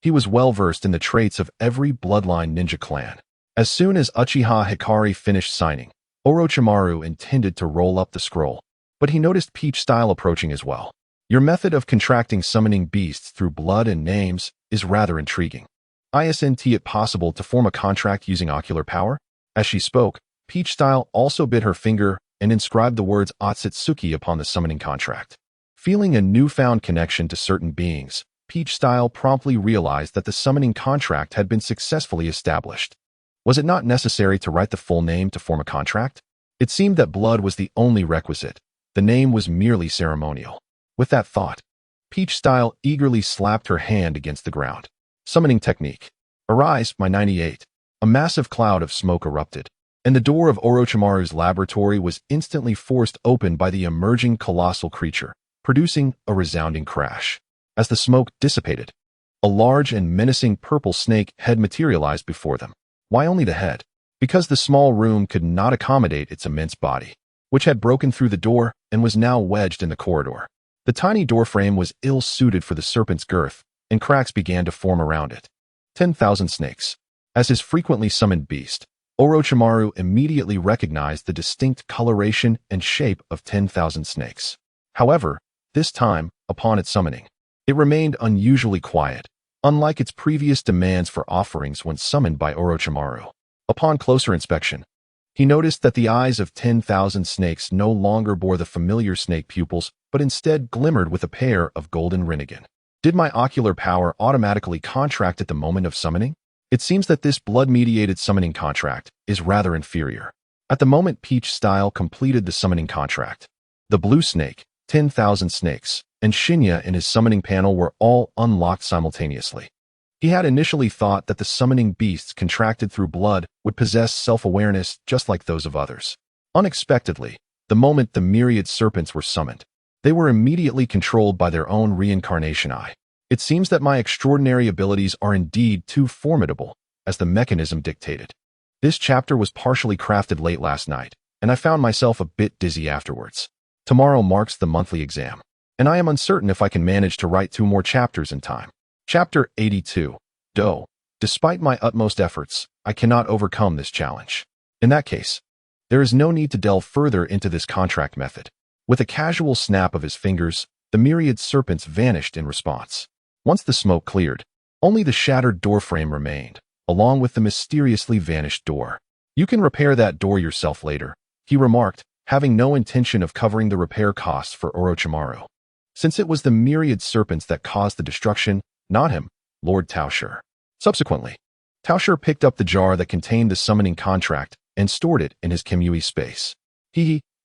He was well versed in the traits of every bloodline ninja clan. As soon as Uchiha Hikari finished signing, Orochimaru intended to roll up the scroll. but he noticed Peach Style approaching as well. Your method of contracting summoning beasts through blood and names is rather intriguing. Isn't it possible to form a contract using ocular power? As she spoke, Peach Style also bit her finger and inscribed the words Otsutsuki upon the summoning contract. Feeling a newfound connection to certain beings, Peach Style promptly realized that the summoning contract had been successfully established. Was it not necessary to write the full name to form a contract? It seemed that blood was the only requisite. The name was merely ceremonial. With that thought, Peach Style eagerly slapped her hand against the ground. Summoning technique. Arise, my 98. A massive cloud of smoke erupted, and the door of Orochimaru's laboratory was instantly forced open by the emerging colossal creature, producing a resounding crash. As the smoke dissipated, a large and menacing purple snake head materialized before them. Why only the head? Because the small room could not accommodate its immense body, which had broken through the door and was now wedged in the corridor. The tiny doorframe was ill-suited for the serpent's girth, and cracks began to form around it. 10,000 snakes. As his frequently summoned beast, Orochimaru immediately recognized the distinct coloration and shape of 10,000 snakes. However, this time, upon its summoning, it remained unusually quiet, unlike its previous demands for offerings when summoned by Orochimaru. Upon closer inspection, he noticed that the eyes of 10,000 snakes no longer bore the familiar snake pupils, but instead glimmered with a pair of golden rinnegan. Did my ocular power automatically contract at the moment of summoning? It seems that this blood-mediated summoning contract is rather inferior. At the moment Peach Style completed the summoning contract, the blue snake, 10,000 snakes, and Shinya in his summoning panel were all unlocked simultaneously. He had initially thought that the summoning beasts contracted through blood would possess self-awareness just like those of others. Unexpectedly, the moment the myriad serpents were summoned, they were immediately controlled by their own reincarnation eye. It seems that my extraordinary abilities are indeed too formidable, as the mechanism dictated. This chapter was partially crafted late last night, and I found myself a bit dizzy afterwards. Tomorrow marks the monthly exam, and I am uncertain if I can manage to write 2 more chapters in time. Chapter 82. Do. Despite my utmost efforts, I cannot overcome this challenge. In that case, there is no need to delve further into this contract method. With a casual snap of his fingers, the myriad serpents vanished in response. Once the smoke cleared, only the shattered doorframe remained, along with the mysteriously vanished door. You can repair that door yourself later, he remarked, having no intention of covering the repair costs for Orochimaru. Since it was the myriad serpents that caused the destruction, not him, Lord Tao Shi. Subsequently, Tao Shi picked up the jar that contained the summoning contract and stored it in his Kimui space.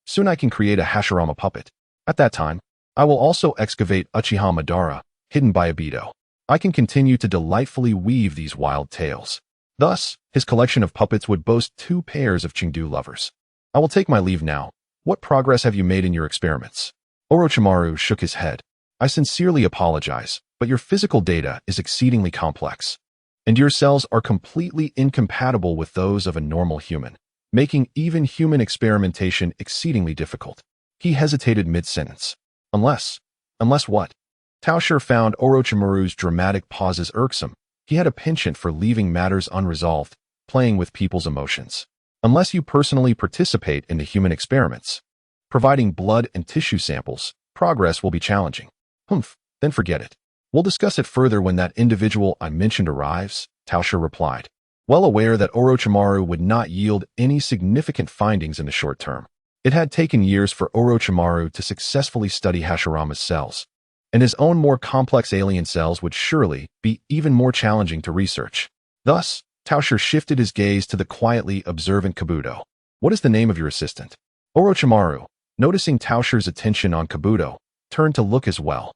Soon I can create a Hashirama puppet. At that time, I will also excavate Uchiha Madara, hidden by Obito. I can continue to delightfully weave these wild tales. Thus, his collection of puppets would boast 2 pairs of Chengdu lovers. I will take my leave now. What progress have you made in your experiments? Orochimaru shook his head. I sincerely apologize, but your physical data is exceedingly complex, and your cells are completely incompatible with those of a normal human, making even human experimentation exceedingly difficult. He hesitated mid-sentence. Unless what? Tao Shi found Orochimaru's dramatic pauses irksome. He had a penchant for leaving matters unresolved, playing with people's emotions. Unless you personally participate in the human experiments, providing blood and tissue samples, progress will be challenging. Then forget it. We'll discuss it further when that individual I mentioned arrives, Tao Shi replied, well aware that Orochimaru would not yield any significant findings in the short term. It had taken years for Orochimaru to successfully study Hashirama's cells, and his own more complex alien cells would surely be even more challenging to research. Thus, Tao Shi shifted his gaze to the quietly observant Kabuto. What is the name of your assistant? Orochimaru, noticing Tao Shi's attention on Kabuto, turned to look as well.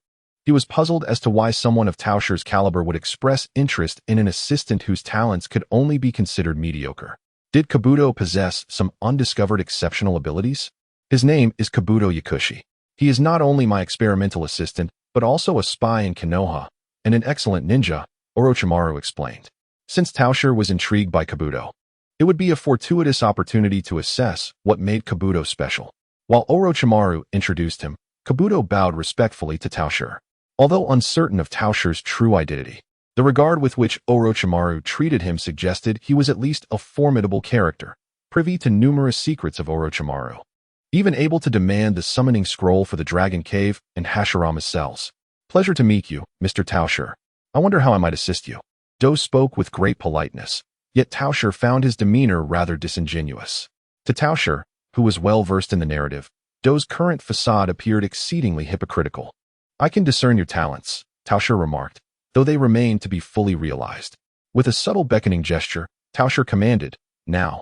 He was puzzled as to why someone of Tao Shi's caliber would express interest in an assistant whose talents could only be considered mediocre. Did Kabuto possess some undiscovered exceptional abilities? His name is Kabuto Yakushi. He is not only my experimental assistant, but also a spy in Konoha, and an excellent ninja, Orochimaru explained. Since Tao Shi was intrigued by Kabuto, it would be a fortuitous opportunity to assess what made Kabuto special. While Orochimaru introduced him, Kabuto bowed respectfully to Tao Shi. Although uncertain of Tao Shi's true identity, the regard with which Orochimaru treated him suggested he was at least a formidable character, privy to numerous secrets of Orochimaru. even able to demand the summoning scroll for the Dragon Cave and Hashirama's cells. Pleasure to meet you, Mr. Tao Shi. I wonder how I might assist you. Do spoke with great politeness, yet Tao Shi found his demeanor rather disingenuous. To Tao Shi, who was well versed in the narrative, Do's current facade appeared exceedingly hypocritical. I can discern your talents, Tao Shi remarked, though they remain to be fully realized. With a subtle beckoning gesture, Tao Shi commanded, now.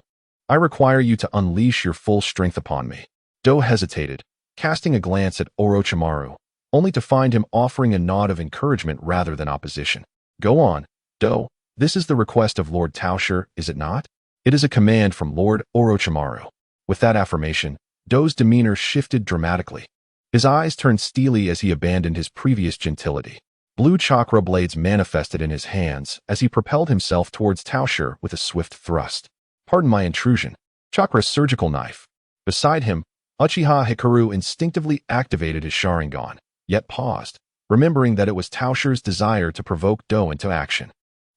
I require you to unleash your full strength upon me. Do hesitated, casting a glance at Orochimaru, only to find him offering a nod of encouragement rather than opposition. Go on, Do. This is the request of Lord Tao Shi, is it not? It is a command from Lord Orochimaru. With that affirmation, Do's demeanor shifted dramatically. His eyes turned steely as he abandoned his previous gentility. Blue chakra blades manifested in his hands as he propelled himself towards Tao Shi with a swift thrust. Pardon my intrusion. Chakra surgical knife. Beside him, Uchiha Hikaru instinctively activated his Sharingan, yet paused, remembering that it was Tao Shi's desire to provoke Do into action.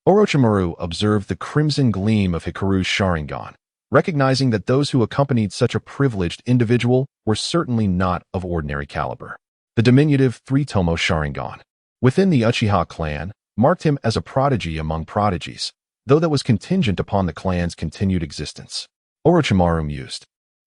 Orochimaru observed the crimson gleam of Hikaru's Sharingan, recognizing that those who accompanied such a privileged individual were certainly not of ordinary caliber. The diminutive three-tomo Sharingan, within the Uchiha clan, marked him as a prodigy among prodigies, though that was contingent upon the clan's continued existence. Orochimaru mused,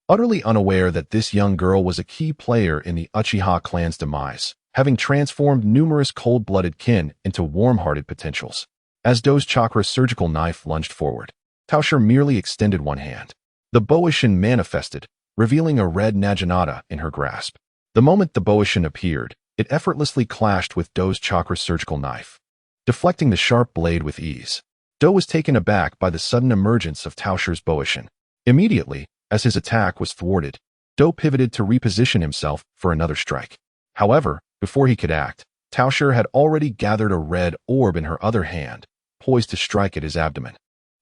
utterly unaware that this young girl was a key player in the Uchiha clan's demise, having transformed numerous cold-blooded kin into warm-hearted potentials. As Do's chakra surgical knife lunged forward, Tao Shi merely extended one hand. The Boishin manifested, revealing a red naginata in her grasp. The moment the Boishin appeared, it effortlessly clashed with Do's chakra surgical knife, deflecting the sharp blade with ease. Do was taken aback by the sudden emergence of Tao Shi's Boishin. Immediately, as his attack was thwarted, Do pivoted to reposition himself for another strike. However, before he could act, Tao Shi had already gathered a red orb in her other hand, poised to strike at his abdomen.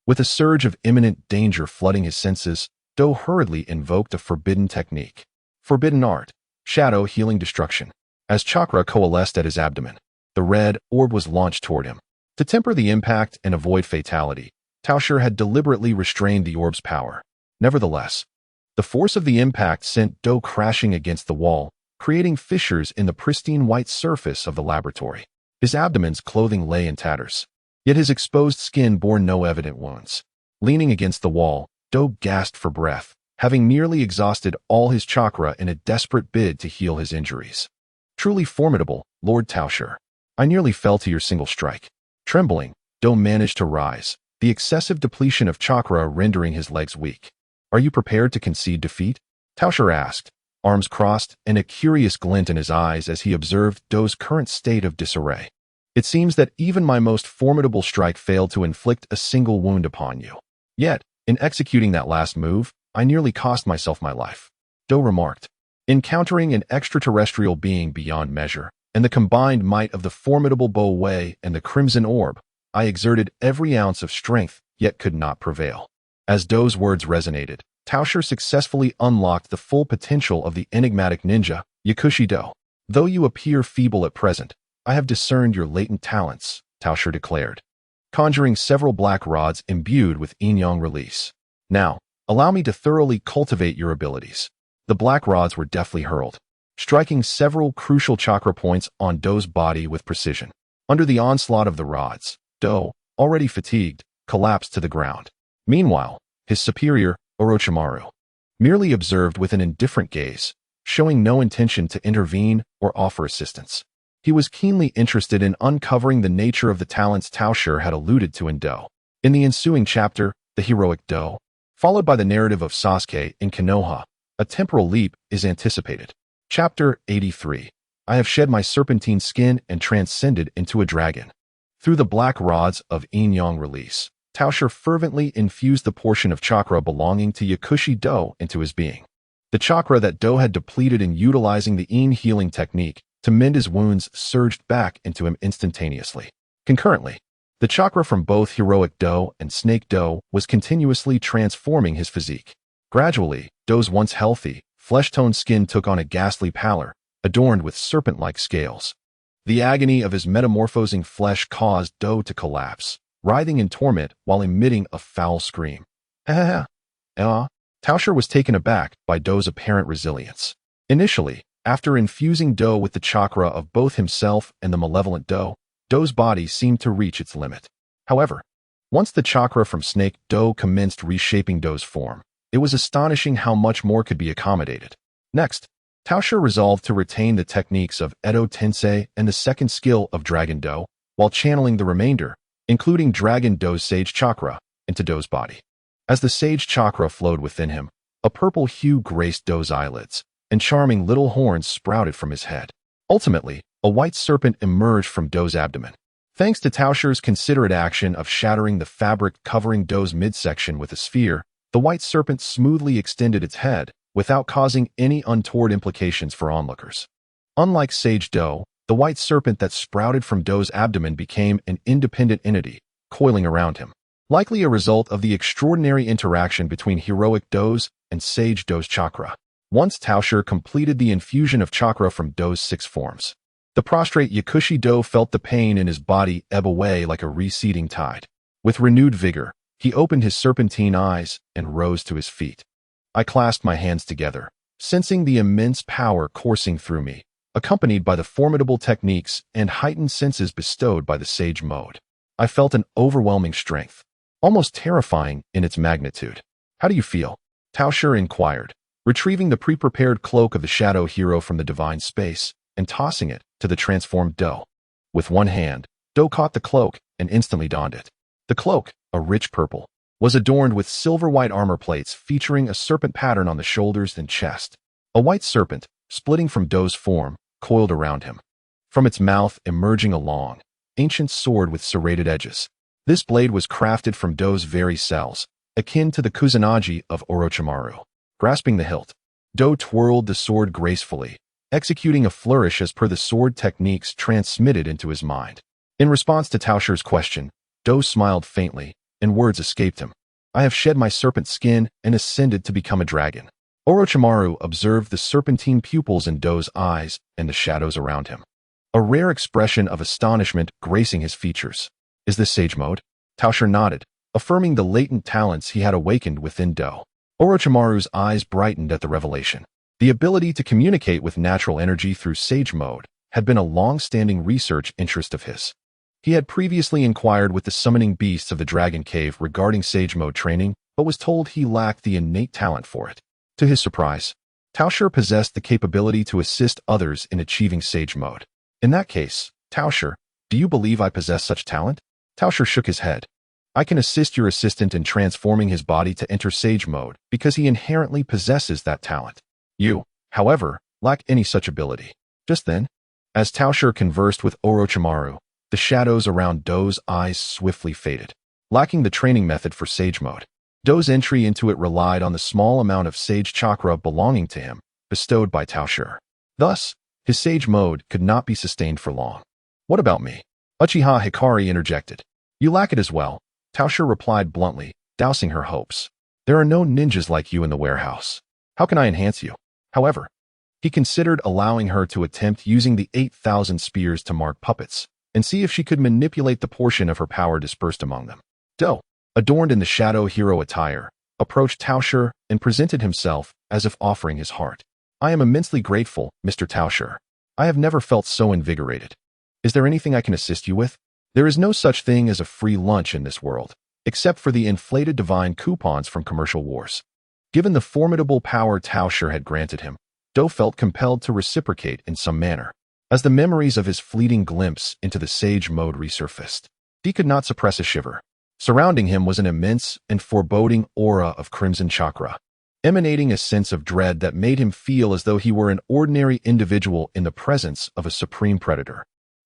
With a surge of imminent danger flooding his senses, Do hurriedly invoked a forbidden technique. Forbidden art, shadow healing destruction. As chakra coalesced at his abdomen, the red orb was launched toward him. To temper the impact and avoid fatality, Tao Shi had deliberately restrained the orb's power. Nevertheless, the force of the impact sent Do crashing against the wall, creating fissures in the pristine white surface of the laboratory. His abdomen's clothing lay in tatters, yet his exposed skin bore no evident wounds. Leaning against the wall, Do gasped for breath, having nearly exhausted all his chakra in a desperate bid to heal his injuries. Truly formidable, Lord Tao Shi. I nearly fell to your single strike. Trembling, Do managed to rise, the excessive depletion of chakra rendering his legs weak. Are you prepared to concede defeat? Tao Shi asked, arms crossed and a curious glint in his eyes as he observed Do's current state of disarray. It seems that even my most formidable strike failed to inflict a single wound upon you. Yet, in executing that last move, I nearly cost myself my life. Do remarked, encountering an extraterrestrial being beyond measure, and the combined might of the formidable Bo Wei and the Crimson Orb, I exerted every ounce of strength, yet could not prevail. As Do's words resonated, Tao Shi successfully unlocked the full potential of the enigmatic ninja, Yakushi Do. Though you appear feeble at present, I have discerned your latent talents, Tao Shi declared, conjuring several black rods imbued with yin-yang release. Now, allow me to thoroughly cultivate your abilities. The black rods were deftly hurled, striking several crucial chakra points on Do's body with precision. Under the onslaught of the rods, Do, already fatigued, collapsed to the ground. Meanwhile, his superior, Orochimaru, merely observed with an indifferent gaze, showing no intention to intervene or offer assistance. He was keenly interested in uncovering the nature of the talents Tao Shi had alluded to in Do. In the ensuing chapter, The Heroic Do, followed by the narrative of Sasuke in Konoha, a temporal leap is anticipated. Chapter 83. I have shed my serpentine skin and transcended into a dragon. Through the black rods of yin-yang release, Tao Shi fervently infused the portion of chakra belonging to Yakushi Do into his being. The chakra that Do had depleted in utilizing the yin healing technique to mend his wounds surged back into him instantaneously. Concurrently, the chakra from both Heroic Do and Snake Do was continuously transforming his physique. Gradually, Do's once healthy, flesh-toned skin took on a ghastly pallor, adorned with serpent-like scales. The agony of his metamorphosing flesh caused Do to collapse, writhing in torment while emitting a foul scream. Hehehe. Tao Shi was taken aback by Dou's apparent resilience. Initially, after infusing Dou with the chakra of both himself and the malevolent Dou's body seemed to reach its limit. However, once the chakra from Snake Dou commenced reshaping Dou's form, it was astonishing how much more could be accommodated. Next, Tao Shi resolved to retain the techniques of Edo Tensei and the second skill of Dragon Dou, while channeling the remainder, including Dragon Dou's Sage Chakra, into Dou's body. As the Sage Chakra flowed within him, a purple hue graced Dou's eyelids, and charming little horns sprouted from his head. Ultimately, a white serpent emerged from Dou's abdomen. Thanks to Tao Shi's considerate action of shattering the fabric covering Dou's midsection with a sphere, the white serpent smoothly extended its head, without causing any untoward implications for onlookers. Unlike Sage Dou, the white serpent that sprouted from Dou's abdomen became an independent entity, coiling around him, likely a result of the extraordinary interaction between heroic Dou's and Sage Dou's chakra. Once Tao Shi completed the infusion of chakra from Dou's 6 forms, the prostrate Yakushi Dou felt the pain in his body ebb away like a receding tide. With renewed vigor, he opened his serpentine eyes and rose to his feet. I clasped my hands together, sensing the immense power coursing through me, accompanied by the formidable techniques and heightened senses bestowed by the Sage Mode. I felt an overwhelming strength, almost terrifying in its magnitude. How do you feel? Tao Shi inquired, retrieving the pre-prepared cloak of the shadow hero from the divine space and tossing it to the transformed Dou. With one hand, Dou caught the cloak and instantly donned it. The cloak, a rich purple, was adorned with silver-white armor plates featuring a serpent pattern on the shoulders and chest. A white serpent, splitting from Dou's form, coiled around him. From its mouth emerging a long, ancient sword with serrated edges. This blade was crafted from Dou's very cells, akin to the Kusanagi of Orochimaru. Grasping the hilt, Dou twirled the sword gracefully, executing a flourish as per the sword techniques transmitted into his mind. In response to Tao Shi's question, Dou smiled faintly, and words escaped him. I have shed my serpent skin and ascended to become a dragon. Orochimaru observed the serpentine pupils in Dou's eyes and the shadows around him, a rare expression of astonishment gracing his features. Is this Sage Mode? Tao Shi nodded, affirming the latent talents he had awakened within Dou. Orochimaru's eyes brightened at the revelation. The ability to communicate with natural energy through Sage Mode had been a long-standing research interest of his. He had previously inquired with the summoning beasts of the Dragon Cave regarding Sage Mode training, but was told he lacked the innate talent for it. To his surprise, Tao Shi possessed the capability to assist others in achieving Sage Mode. In that case, Tao Shi, do you believe I possess such talent? Tao Shi shook his head. I can assist your assistant in transforming his body to enter Sage Mode because he inherently possesses that talent. You, however, lack any such ability. Just then, as Tao Shi conversed with Orochimaru, the shadows around Dou's eyes swiftly faded. Lacking the training method for Sage Mode, Dou's entry into it relied on the small amount of Sage Chakra belonging to him, bestowed by Tao Shi. Thus, his Sage Mode could not be sustained for long. What about me? Uchiha Hikari interjected. You lack it as well, Tao Shi replied bluntly, dousing her hopes. There are no ninjas like you in the warehouse. How can I enhance you? However, he considered allowing her to attempt using the 8,000 spears to mark puppets, and see if she could manipulate the portion of her power dispersed among them. Dou, adorned in the shadow hero attire, approached Tao Shi and presented himself as if offering his heart. I am immensely grateful, Mr. Tao Shi. I have never felt so invigorated. Is there anything I can assist you with? There is no such thing as a free lunch in this world, except for the inflated divine coupons from commercial wars. Given the formidable power Tao Shi had granted him, Dou felt compelled to reciprocate in some manner. As the memories of his fleeting glimpse into the Sage Mode resurfaced, he could not suppress a shiver. Surrounding him was an immense and foreboding aura of crimson chakra, emanating a sense of dread that made him feel as though he were an ordinary individual in the presence of a supreme predator.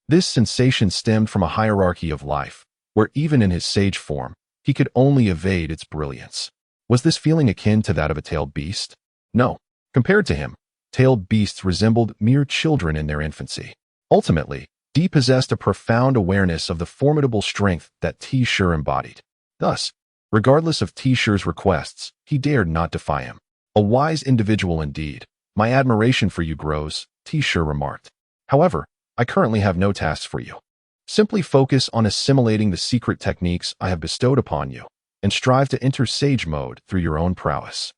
This sensation stemmed from a hierarchy of life, where even in his sage form, he could only evade its brilliance. Was this feeling akin to that of a tailed beast? No. Compared to him, tailed beasts resembled mere children in their infancy. Ultimately, Dee possessed a profound awareness of the formidable strength that T. Shi embodied. Thus, regardless of T. Shi's requests, he dared not defy him. A wise individual indeed. My admiration for you grows, T. Shi remarked. However, I currently have no tasks for you. Simply focus on assimilating the secret techniques I have bestowed upon you, and strive to enter Sage Mode through your own prowess.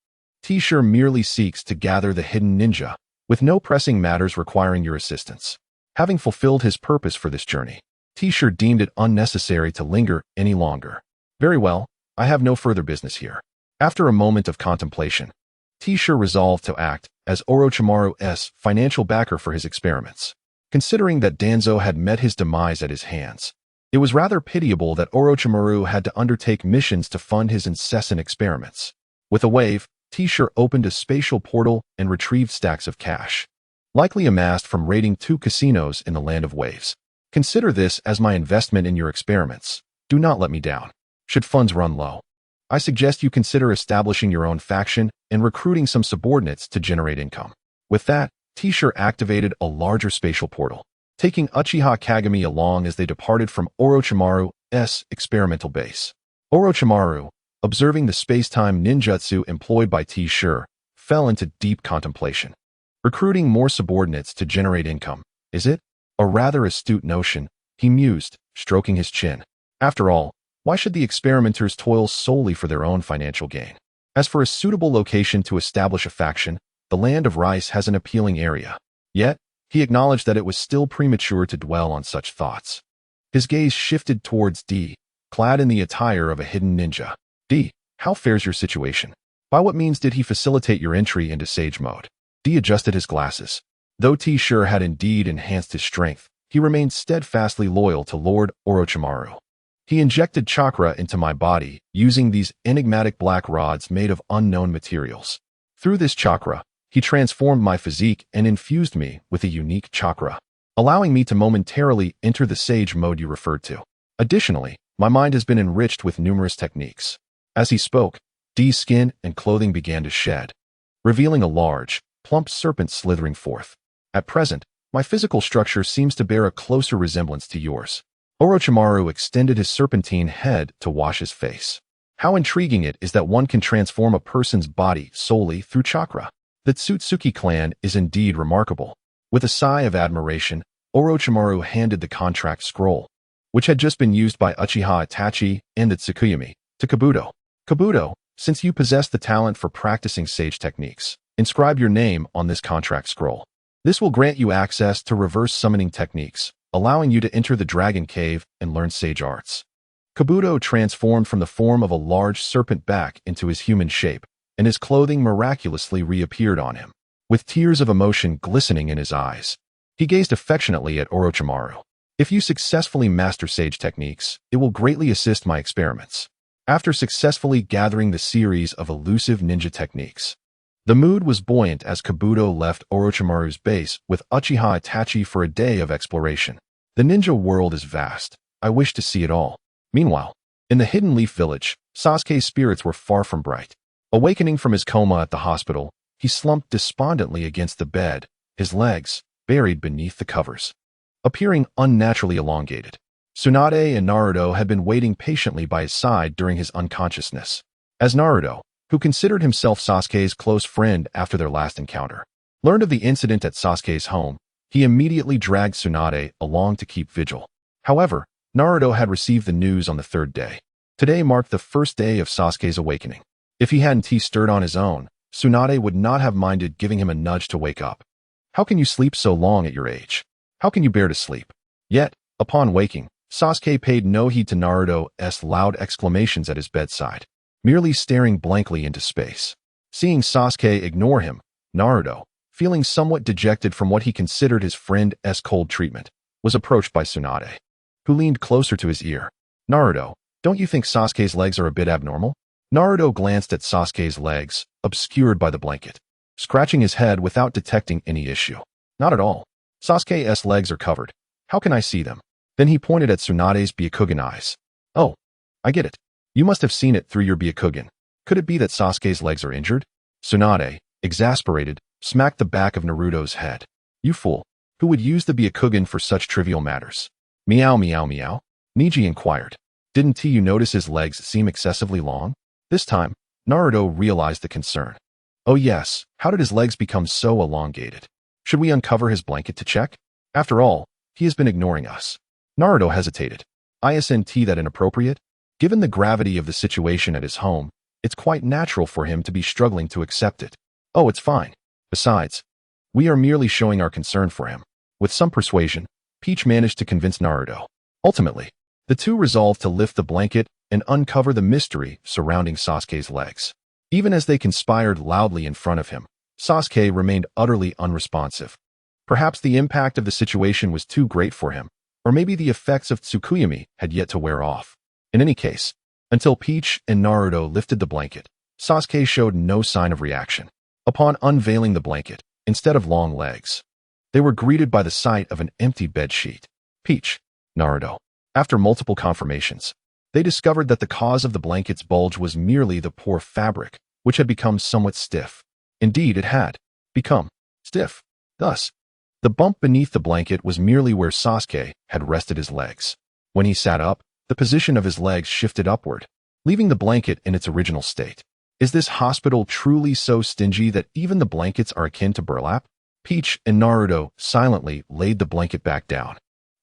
T-Shirt merely seeks to gather the hidden ninja, with no pressing matters requiring your assistance. Having fulfilled his purpose for this journey, T-Shirt deemed it unnecessary to linger any longer. Very well, I have no further business here. After a moment of contemplation, T-Shirt resolved to act as Orochimaru's financial backer for his experiments. Considering that Danzo had met his demise at his hands, it was rather pitiable that Orochimaru had to undertake missions to fund his incessant experiments. With a wave, T-Shirt opened a spatial portal and retrieved stacks of cash, likely amassed from raiding 2 casinos in the Land of Waves. Consider this as my investment in your experiments. Do not let me down. Should funds run low, I suggest you consider establishing your own faction and recruiting some subordinates to generate income. With that, T-Shirt activated a larger spatial portal, taking Uchiha Kagami along as they departed from Orochimaru's experimental base. Orochimaru, observing the space-time ninjutsu employed by T-Shirt, fell into deep contemplation. Recruiting more subordinates to generate income, is it? A rather astute notion, he mused, stroking his chin. After all, why should the experimenters toil solely for their own financial gain? As for a suitable location to establish a faction, the Land of Rice has an appealing area. Yet, he acknowledged that it was still premature to dwell on such thoughts. His gaze shifted towards D, clad in the attire of a hidden ninja. D, how fares your situation? By what means did he facilitate your entry into Sage Mode? D adjusted his glasses. Though T-Shirt had indeed enhanced his strength, he remained steadfastly loyal to Lord Orochimaru. He injected chakra into my body using these enigmatic black rods made of unknown materials. Through this chakra, he transformed my physique and infused me with a unique chakra, allowing me to momentarily enter the Sage Mode you referred to. Additionally, my mind has been enriched with numerous techniques. As he spoke, D's skin and clothing began to shed, revealing a large, plump serpent slithering forth. At present, my physical structure seems to bear a closer resemblance to yours. Orochimaru extended his serpentine head to wash his face. How intriguing it is that one can transform a person's body solely through chakra. The Otsutsuki clan is indeed remarkable. With a sigh of admiration, Orochimaru handed the contract scroll, which had just been used by Uchiha Itachi and the Tsukuyomi, to Kabuto. Kabuto, since you possess the talent for practicing sage techniques, inscribe your name on this contract scroll. This will grant you access to reverse summoning techniques, allowing you to enter the Dragon Cave and learn sage arts. Kabuto transformed from the form of a large serpent back into his human shape, and his clothing miraculously reappeared on him. With tears of emotion glistening in his eyes, he gazed affectionately at Orochimaru. If you successfully master sage techniques, it will greatly assist my experiments. After successfully gathering the series of elusive ninja techniques, the mood was buoyant as Kabuto left Orochimaru's base with Uchiha Itachi for a day of exploration. The ninja world is vast. I wish to see it all. Meanwhile, in the Hidden Leaf Village, Sasuke's spirits were far from bright. Awakening from his coma at the hospital, he slumped despondently against the bed, his legs buried beneath the covers, appearing unnaturally elongated. Tsunade and Naruto had been waiting patiently by his side during his unconsciousness. As Naruto, who considered himself Sasuke's close friend after their last encounter, learned of the incident at Sasuke's home, he immediately dragged Tsunade along to keep vigil. However, Naruto had received the news on the 3rd day. Today marked the first day of Sasuke's awakening. If he hadn't stirred on his own, Tsunade would not have minded giving him a nudge to wake up. How can you sleep so long at your age? How can you bear to sleep? Yet, upon waking, Sasuke paid no heed to Naruto's loud exclamations at his bedside, merely staring blankly into space. Seeing Sasuke ignore him, Naruto, feeling somewhat dejected from what he considered his friend's cold treatment, was approached by Tsunade, who leaned closer to his ear. Naruto, don't you think Sasuke's legs are a bit abnormal? Naruto glanced at Sasuke's legs, obscured by the blanket, scratching his head without detecting any issue. Not at all. Sasuke's legs are covered. How can I see them? Then he pointed at Tsunade's Byakugan eyes. Oh, I get it. You must have seen it through your Byakugan. Could it be that Sasuke's legs are injured? Tsunade, exasperated, smacked the back of Naruto's head. You fool. Who would use the Byakugan for such trivial matters? Meow meow meow. Niji inquired. Didn't you notice his legs seem excessively long? This time, Naruto realized the concern. Oh yes, how did his legs become so elongated? Should we uncover his blanket to check? After all, he has been ignoring us. Naruto hesitated. Isn't that inappropriate? Given the gravity of the situation at his home, It's quite natural for him to be struggling to accept it. Oh, it's fine. Besides, we are merely showing our concern for him. With some persuasion, Peach managed to convince Naruto. Ultimately, the two resolved to lift the blanket and uncover the mystery surrounding Sasuke's legs. Even as they conspired loudly in front of him, Sasuke remained utterly unresponsive. Perhaps the impact of the situation was too great for him, or maybe the effects of Tsukuyami had yet to wear off. In any case, until Peach and Naruto lifted the blanket, Sasuke showed no sign of reaction. Upon unveiling the blanket, instead of long legs, they were greeted by the sight of an empty bedsheet. Peach, Naruto. After multiple confirmations, they discovered that the cause of the blanket's bulge was merely the poor fabric, which had become somewhat stiff. Indeed, it had become stiff. Thus, the bump beneath the blanket was merely where Sasuke had rested his legs. When he sat up, the position of his legs shifted upward, leaving the blanket in its original state. Is this hospital truly so stingy that even the blankets are akin to burlap? Peach and Naruto silently laid the blanket back down,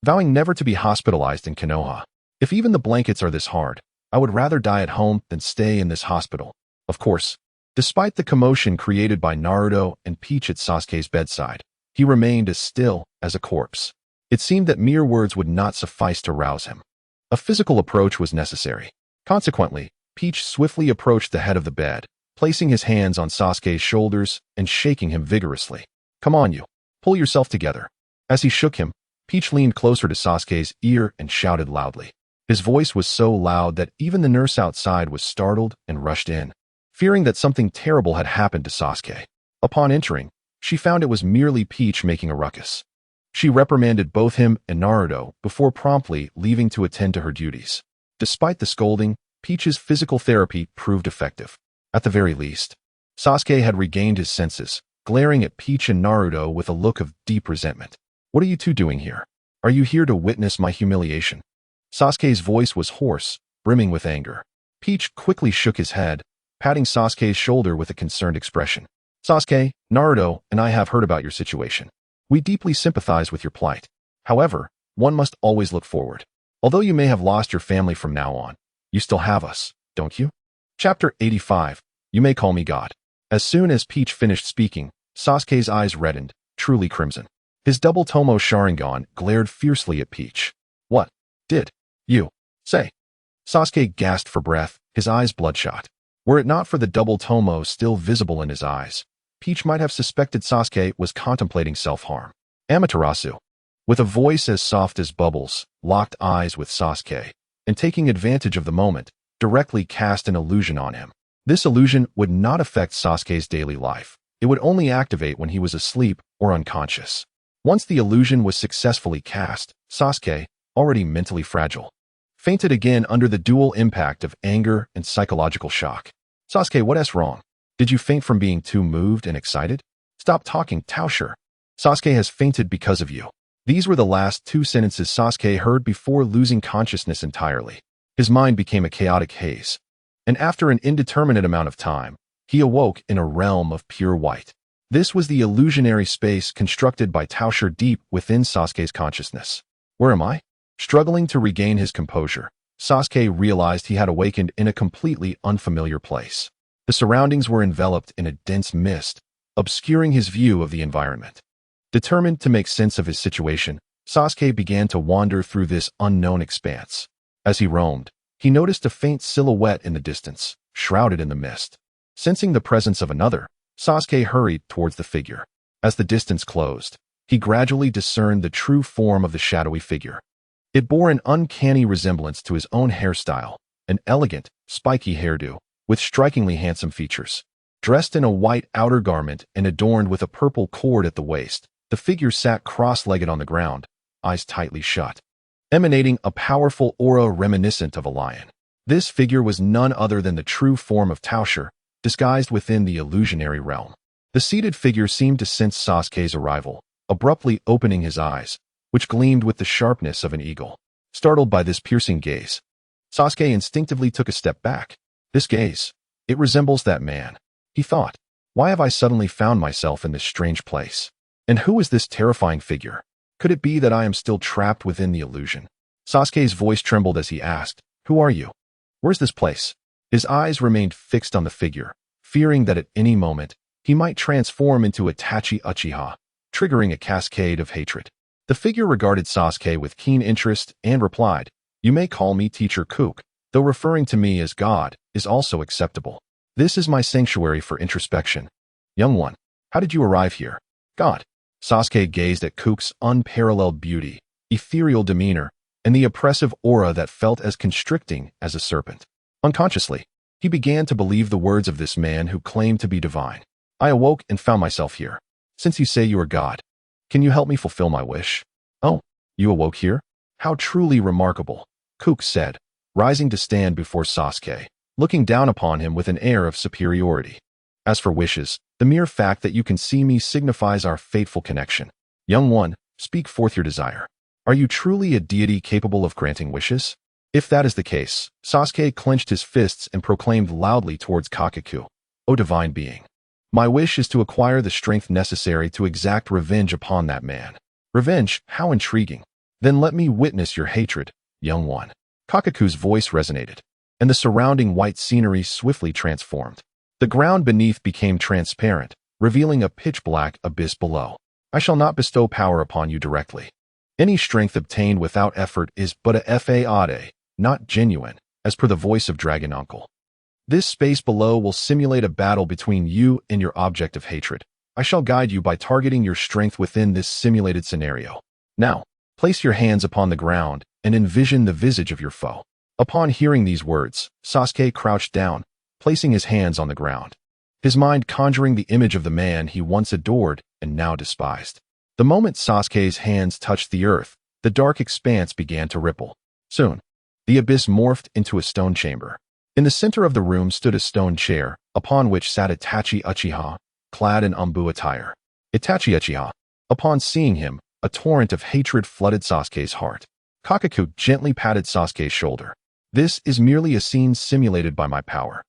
vowing never to be hospitalized in Konoha. If even the blankets are this hard, I would rather die at home than stay in this hospital. Of course, despite the commotion created by Naruto and Peach at Sasuke's bedside, he remained as still as a corpse. It seemed that mere words would not suffice to rouse him. A physical approach was necessary. Consequently, Peach swiftly approached the head of the bed, placing his hands on Sasuke's shoulders and shaking him vigorously. Come on, you. Pull yourself together. As he shook him, Peach leaned closer to Sasuke's ear and shouted loudly. His voice was so loud that even the nurse outside was startled and rushed in, fearing that something terrible had happened to Sasuke. Upon entering, she found it was merely Peach making a ruckus. She reprimanded both him and Naruto before promptly leaving to attend to her duties. Despite the scolding, Peach's physical therapy proved effective. At the very least, Sasuke had regained his senses, glaring at Peach and Naruto with a look of deep resentment. What are you two doing here? Are you here to witness my humiliation? Sasuke's voice was hoarse, brimming with anger. Peach quickly shook his head, patting Sasuke's shoulder with a concerned expression. Sasuke, Naruto, and I have heard about your situation. We deeply sympathize with your plight. However, one must always look forward. Although you may have lost your family from now on, you still have us, don't you? Chapter 85. You may call me God. As soon as Peach finished speaking, Sasuke's eyes reddened, truly crimson. His double Tomo Sharingan glared fiercely at Peach. What did you say? Sasuke gasped for breath, his eyes bloodshot. Were it not for the double Tomo still visible in his eyes, Peach might have suspected Sasuke was contemplating self-harm. Amaterasu, with a voice as soft as bubbles, locked eyes with Sasuke, and taking advantage of the moment, directly cast an illusion on him. This illusion would not affect Sasuke's daily life. It would only activate when he was asleep or unconscious. Once the illusion was successfully cast, Sasuke, already mentally fragile, fainted again under the dual impact of anger and psychological shock. Sasuke, what's wrong? Did you faint from being too moved and excited? Stop talking, Tao Shi. Sasuke has fainted because of you. These were the last two sentences Sasuke heard before losing consciousness entirely. His mind became a chaotic haze, and after an indeterminate amount of time, he awoke in a realm of pure white. This was the illusionary space constructed by Tao Shi deep within Sasuke's consciousness. Where am I? Struggling to regain his composure, Sasuke realized he had awakened in a completely unfamiliar place. The surroundings were enveloped in a dense mist, obscuring his view of the environment. Determined to make sense of his situation, Sasuke began to wander through this unknown expanse. As he roamed, he noticed a faint silhouette in the distance, shrouded in the mist. Sensing the presence of another, Sasuke hurried towards the figure. As the distance closed, he gradually discerned the true form of the shadowy figure. It bore an uncanny resemblance to his own hairstyle, an elegant, spiky hairdo, with strikingly handsome features. Dressed in a white outer garment and adorned with a purple cord at the waist, the figure sat cross-legged on the ground, eyes tightly shut, emanating a powerful aura reminiscent of a lion. This figure was none other than the true form of Tao Shi, disguised within the illusionary realm. The seated figure seemed to sense Sasuke's arrival, abruptly opening his eyes, which gleamed with the sharpness of an eagle. Startled by this piercing gaze, Sasuke instinctively took a step back. This gaze, it resembles that man, he thought. Why have I suddenly found myself in this strange place? And who is this terrifying figure? Could it be that I am still trapped within the illusion? Sasuke's voice trembled as he asked, Who are you? Where's this place? His eyes remained fixed on the figure, fearing that at any moment, he might transform into Itachi Uchiha, triggering a cascade of hatred. The figure regarded Sasuke with keen interest and replied, "You may call me Teacher Kook, though referring to me as God is also acceptable. This is my sanctuary for introspection. Young one, how did you arrive here?" "God." Sasuke gazed at Kook's unparalleled beauty, ethereal demeanor, and the oppressive aura that felt as constricting as a serpent. Unconsciously, he began to believe the words of this man who claimed to be divine. "I awoke and found myself here. Since you say you are God, can you help me fulfill my wish?" "Oh, you awoke here? How truly remarkable," Kook said, rising to stand before Sasuke, looking down upon him with an air of superiority. "As for wishes, the mere fact that you can see me signifies our fateful connection. Young one, speak forth your desire. Are you truly a deity capable of granting wishes?" If that is the case, Sasuke clenched his fists and proclaimed loudly towards Kakaku, "O divine being, my wish is to acquire the strength necessary to exact revenge upon that man." "Revenge? How intriguing. Then let me witness your hatred, young one." Kakaku's voice resonated, and the surrounding white scenery swiftly transformed. The ground beneath became transparent, revealing a pitch-black abyss below. "I shall not bestow power upon you directly. Any strength obtained without effort is but a fade, not genuine, as per the voice of Dragon Uncle. This space below will simulate a battle between you and your object of hatred. I shall guide you by targeting your strength within this simulated scenario. Now, place your hands upon the ground and envision the visage of your foe." Upon hearing these words, Sasuke crouched down, placing his hands on the ground, his mind conjuring the image of the man he once adored and now despised. The moment Sasuke's hands touched the earth, the dark expanse began to ripple. Soon, the abyss morphed into a stone chamber. In the center of the room stood a stone chair, upon which sat Itachi Uchiha, clad in Anbu attire. Itachi Uchiha. Upon seeing him, a torrent of hatred flooded Sasuke's heart. Kakaku gently patted Sasuke's shoulder. "This is merely a scene simulated by my power.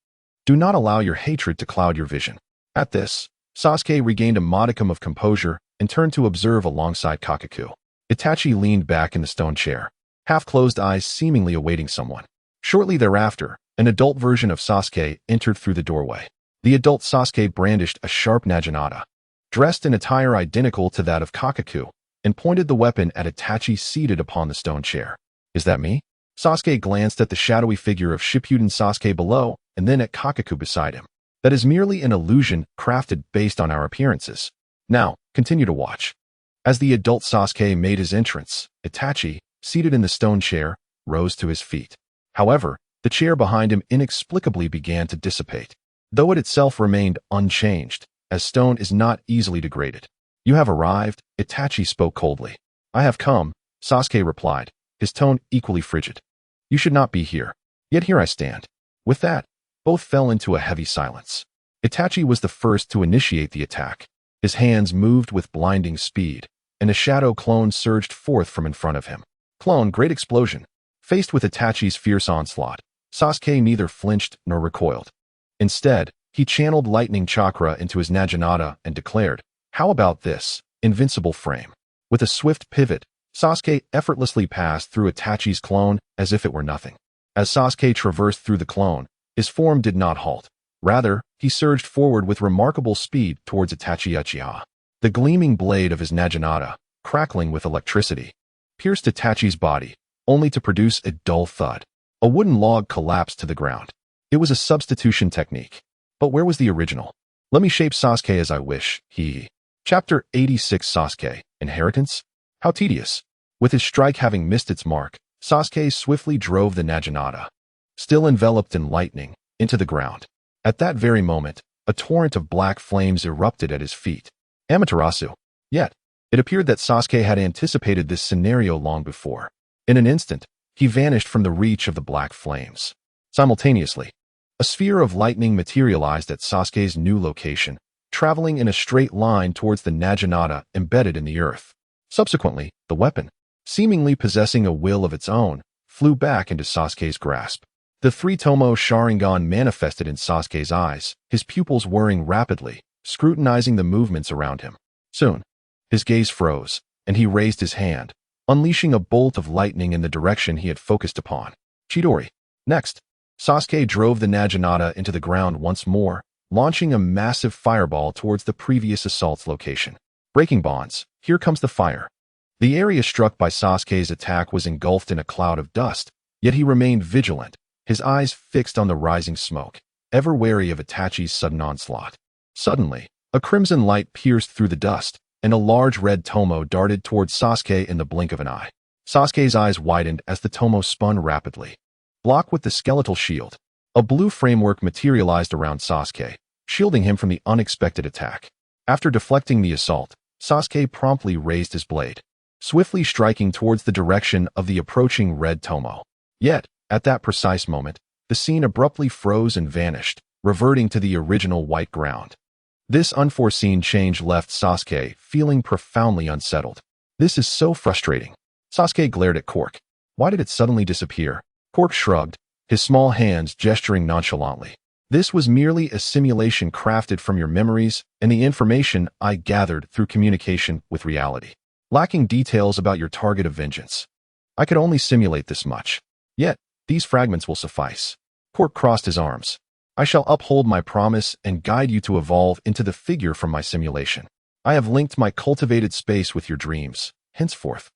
Do not allow your hatred to cloud your vision." At this, Sasuke regained a modicum of composure and turned to observe alongside Kakaku. Itachi leaned back in the stone chair, half-closed eyes seemingly awaiting someone. Shortly thereafter, an adult version of Sasuke entered through the doorway. The adult Sasuke brandished a sharp naginata, dressed in attire identical to that of Kakaku, and pointed the weapon at Itachi seated upon the stone chair. "Is that me?" Sasuke glanced at the shadowy figure of Shippuden Sasuke below and then at Kakaku beside him. "That is merely an illusion crafted based on our appearances. Now, continue to watch." As the adult Sasuke made his entrance, Itachi, seated in the stone chair, rose to his feet. However, the chair behind him inexplicably began to dissipate, though it itself remained unchanged, as stone is not easily degraded. "You have arrived," Itachi spoke coldly. "I have come," Sasuke replied, his tone equally frigid. "You should not be here, yet here I stand." With that, both fell into a heavy silence. Itachi was the first to initiate the attack. His hands moved with blinding speed, and a shadow clone surged forth from in front of him. Clone, great explosion. Faced with Itachi's fierce onslaught, Sasuke neither flinched nor recoiled. Instead, he channeled lightning chakra into his naginata and declared, "How about this, invincible frame?" With a swift pivot, Sasuke effortlessly passed through Itachi's clone as if it were nothing. As Sasuke traversed through the clone, his form did not halt. Rather, he surged forward with remarkable speed towards Itachi Uchiha. The gleaming blade of his naginata, crackling with electricity, pierced Itachi's body, only to produce a dull thud. A wooden log collapsed to the ground. It was a substitution technique. But where was the original? "Let me shape Sasuke as I wish, he." Chapter 86 Sasuke, Inheritance? How tedious. With his strike having missed its mark, Sasuke swiftly drove the naginata, still enveloped in lightning, into the ground. At that very moment, a torrent of black flames erupted at his feet. Amaterasu. Yet, it appeared that Sasuke had anticipated this scenario long before. In an instant, he vanished from the reach of the black flames. Simultaneously, a sphere of lightning materialized at Sasuke's new location, traveling in a straight line towards the naginata embedded in the earth. Subsequently, the weapon, seemingly possessing a will of its own, flew back into Sasuke's grasp. The three-tomo Sharingan manifested in Sasuke's eyes, his pupils whirring rapidly, scrutinizing the movements around him. Soon, his gaze froze, and he raised his hand, unleashing a bolt of lightning in the direction he had focused upon. Chidori. Next, Sasuke drove the Naginata into the ground once more, launching a massive fireball towards the previous assault's location. Breaking bonds, here comes the fire. The area struck by Sasuke's attack was engulfed in a cloud of dust, yet he remained vigilant, his eyes fixed on the rising smoke, ever wary of Itachi's sudden onslaught. Suddenly, a crimson light pierced through the dust, and a large red tomo darted towards Sasuke in the blink of an eye. Sasuke's eyes widened as the tomo spun rapidly. Blocked with the skeletal shield, a blue framework materialized around Sasuke, shielding him from the unexpected attack. After deflecting the assault, Sasuke promptly raised his blade, swiftly striking towards the direction of the approaching red tomo. Yet, at that precise moment, the scene abruptly froze and vanished, reverting to the original white ground. This unforeseen change left Sasuke feeling profoundly unsettled. This is so frustrating. Sasuke glared at Cork. Why did it suddenly disappear? Cork shrugged, his small hands gesturing nonchalantly. This was merely a simulation crafted from your memories and the information I gathered through communication with reality, lacking details about your target of vengeance. I could only simulate this much. Yet, these fragments will suffice. Cork crossed his arms. I shall uphold my promise and guide you to evolve into the figure from my simulation. I have linked my cultivated space with your dreams. Henceforth,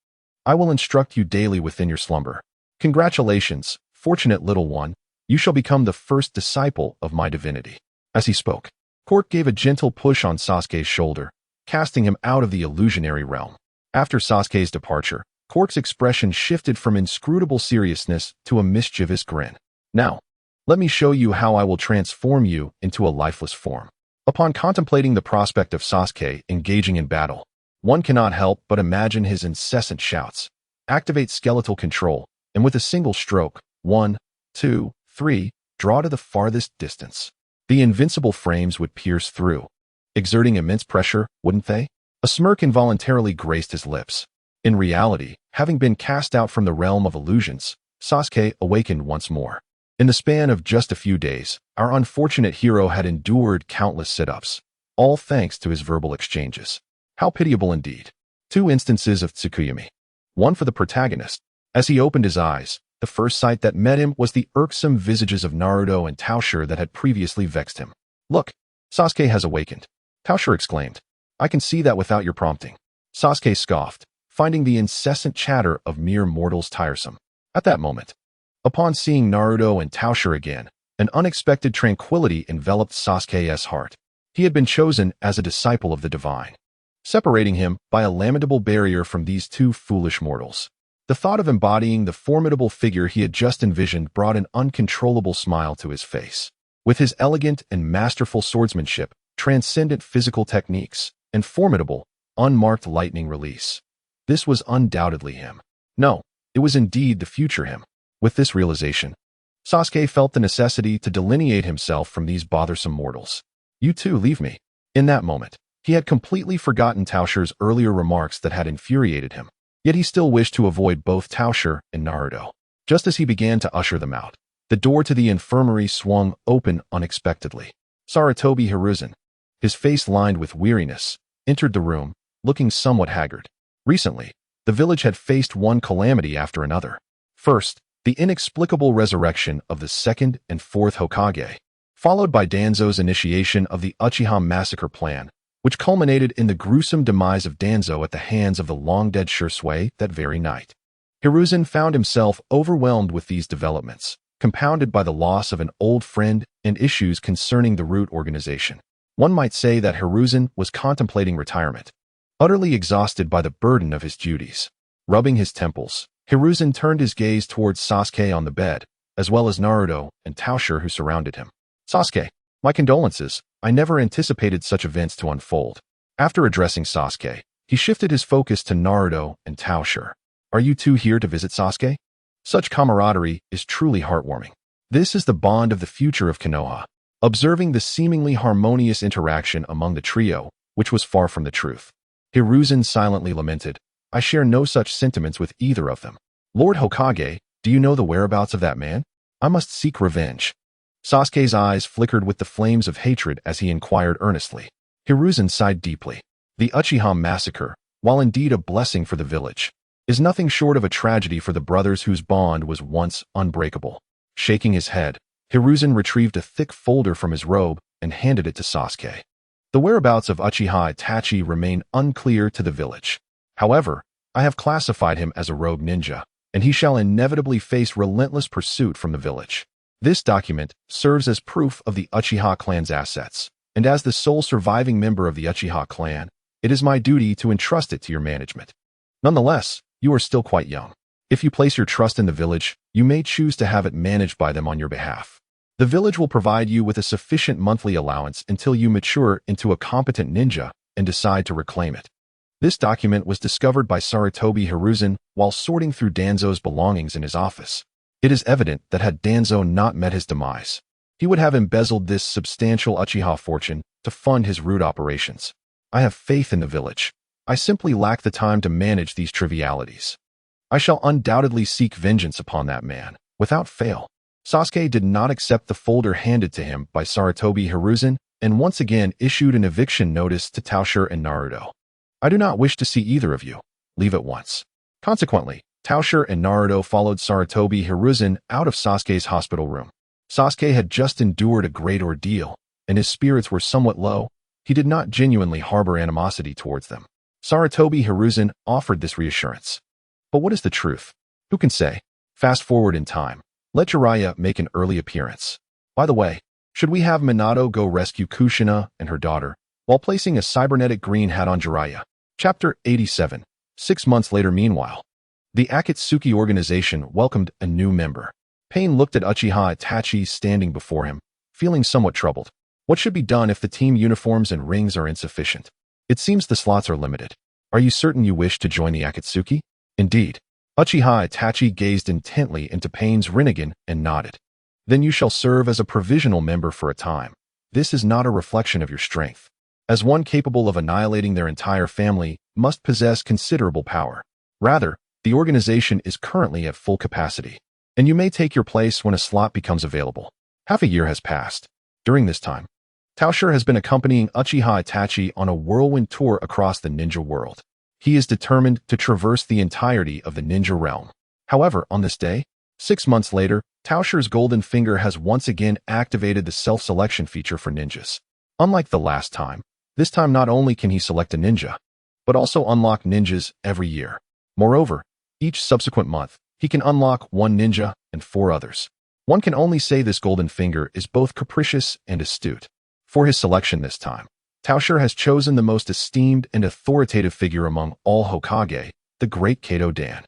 I will instruct you daily within your slumber. Congratulations, fortunate little one, you shall become the first disciple of my divinity. As he spoke, Cork gave a gentle push on Sasuke's shoulder, casting him out of the illusionary realm. After Sasuke's departure, Cork's expression shifted from inscrutable seriousness to a mischievous grin. Now, let me show you how I will transform you into a lifeless form. Upon contemplating the prospect of Sasuke engaging in battle, one cannot help but imagine his incessant shouts. Activate skeletal control, and with a single stroke, 1, 2, 3, draw to the farthest distance. The invincible frames would pierce through, exerting immense pressure, wouldn't they? A smirk involuntarily graced his lips. In reality, having been cast out from the realm of illusions, Sasuke awakened once more. In the span of just a few days, our unfortunate hero had endured countless sit-ups, all thanks to his verbal exchanges. How pitiable indeed. 2 instances of Tsukuyami. One for the protagonist. As he opened his eyes, the first sight that met him was the irksome visages of Naruto and Tao Shi that had previously vexed him. Look, Sasuke has awakened. Tao Shi exclaimed. I can see that without your prompting. Sasuke scoffed, finding the incessant chatter of mere mortals tiresome. At that moment, upon seeing Naruto and Tao Shi again, an unexpected tranquility enveloped Sasuke's heart. He had been chosen as a disciple of the divine, separating him by a lamentable barrier from these 2 foolish mortals. The thought of embodying the formidable figure he had just envisioned brought an uncontrollable smile to his face. With his elegant and masterful swordsmanship, transcendent physical techniques, and formidable, unmarked lightning release, this was undoubtedly him. No, it was indeed the future him. With this realization, Sasuke felt the necessity to delineate himself from these bothersome mortals. You too, leave me. In that moment, he had completely forgotten Tao Shi's earlier remarks that had infuriated him. Yet he still wished to avoid both Tao Shi and Naruto. Just as he began to usher them out, the door to the infirmary swung open unexpectedly. Sarutobi Hiruzen, his face lined with weariness, entered the room, looking somewhat haggard. Recently, the village had faced one calamity after another. First, the inexplicable resurrection of the 2nd and 4th Hokage, followed by Danzo's initiation of the Uchiha massacre plan, which culminated in the gruesome demise of Danzo at the hands of the long-dead Shisui that very night. Hiruzen found himself overwhelmed with these developments, compounded by the loss of an old friend and issues concerning the Root organization. One might say that Hiruzen was contemplating retirement, utterly exhausted by the burden of his duties. Rubbing his temples, Hiruzen turned his gaze towards Sasuke on the bed, as well as Naruto and Tao Shi who surrounded him. Sasuke, my condolences. I never anticipated such events to unfold. After addressing Sasuke, he shifted his focus to Naruto and Tao Shi. Are you 2 here to visit Sasuke? Such camaraderie is truly heartwarming. This is the bond of the future of Konoha. Observing the seemingly harmonious interaction among the trio, which was far from the truth, Hiruzen silently lamented, I share no such sentiments with either of them. Lord Hokage, do you know the whereabouts of that man? I must seek revenge. Sasuke's eyes flickered with the flames of hatred as he inquired earnestly. Hiruzen sighed deeply. The Uchiha massacre, while indeed a blessing for the village, is nothing short of a tragedy for the brothers whose bond was once unbreakable. Shaking his head, Hiruzen retrieved a thick folder from his robe and handed it to Sasuke. The whereabouts of Uchiha Itachi remain unclear to the village. However, I have classified him as a rogue ninja, and he shall inevitably face relentless pursuit from the village. This document serves as proof of the Uchiha clan's assets, and as the sole surviving member of the Uchiha clan, it is my duty to entrust it to your management. Nonetheless, you are still quite young. If you place your trust in the village, you may choose to have it managed by them on your behalf. The village will provide you with a sufficient monthly allowance until you mature into a competent ninja and decide to reclaim it. This document was discovered by Sarutobi Hiruzen while sorting through Danzo's belongings in his office. It is evident that had Danzo not met his demise, he would have embezzled this substantial Uchiha fortune to fund his rude operations. I have faith in the village. I simply lack the time to manage these trivialities. I shall undoubtedly seek vengeance upon that man, without fail. Sasuke did not accept the folder handed to him by Sarutobi Hiruzen and once again issued an eviction notice to Tao Shi and Naruto. I do not wish to see either of you. Leave at once. Consequently, Tao Shi and Naruto followed Sarutobi Hiruzen out of Sasuke's hospital room. Sasuke had just endured a great ordeal, and his spirits were somewhat low. He did not genuinely harbor animosity towards them. Sarutobi Hiruzen offered this reassurance. But what is the truth? Who can say? Fast forward in time. Let Jiraiya make an early appearance. By the way, should we have Minato go rescue Kushina and her daughter, while placing a cybernetic green hat on Jiraiya? Chapter 87. 6 months later. Meanwhile, the Akatsuki organization welcomed a new member. Pain looked at Uchiha Itachi standing before him, feeling somewhat troubled. What should be done if the team uniforms and rings are insufficient? It seems the slots are limited. Are you certain you wish to join the Akatsuki? Indeed. Uchiha Itachi gazed intently into Pain's Rinnegan and nodded. Then you shall serve as a provisional member for a time. This is not a reflection of your strength, as one capable of annihilating their entire family must possess considerable power. Rather, the organization is currently at full capacity, and you may take your place when a slot becomes available. Half a year has passed. During this time, Tao Shi has been accompanying Uchiha Itachi on a whirlwind tour across the ninja world. He is determined to traverse the entirety of the ninja realm. However, on this day, 6 months later, Tao Shi's golden finger has once again activated the self-selection feature for ninjas. Unlike the last time, this time not only can he select a ninja, but also unlock ninjas every year. Moreover, each subsequent month, he can unlock 1 ninja and 4 others. One can only say this golden finger is both capricious and astute. For his selection this time, Tao Shi has chosen the most esteemed and authoritative figure among all Hokage, the great Kato Dan.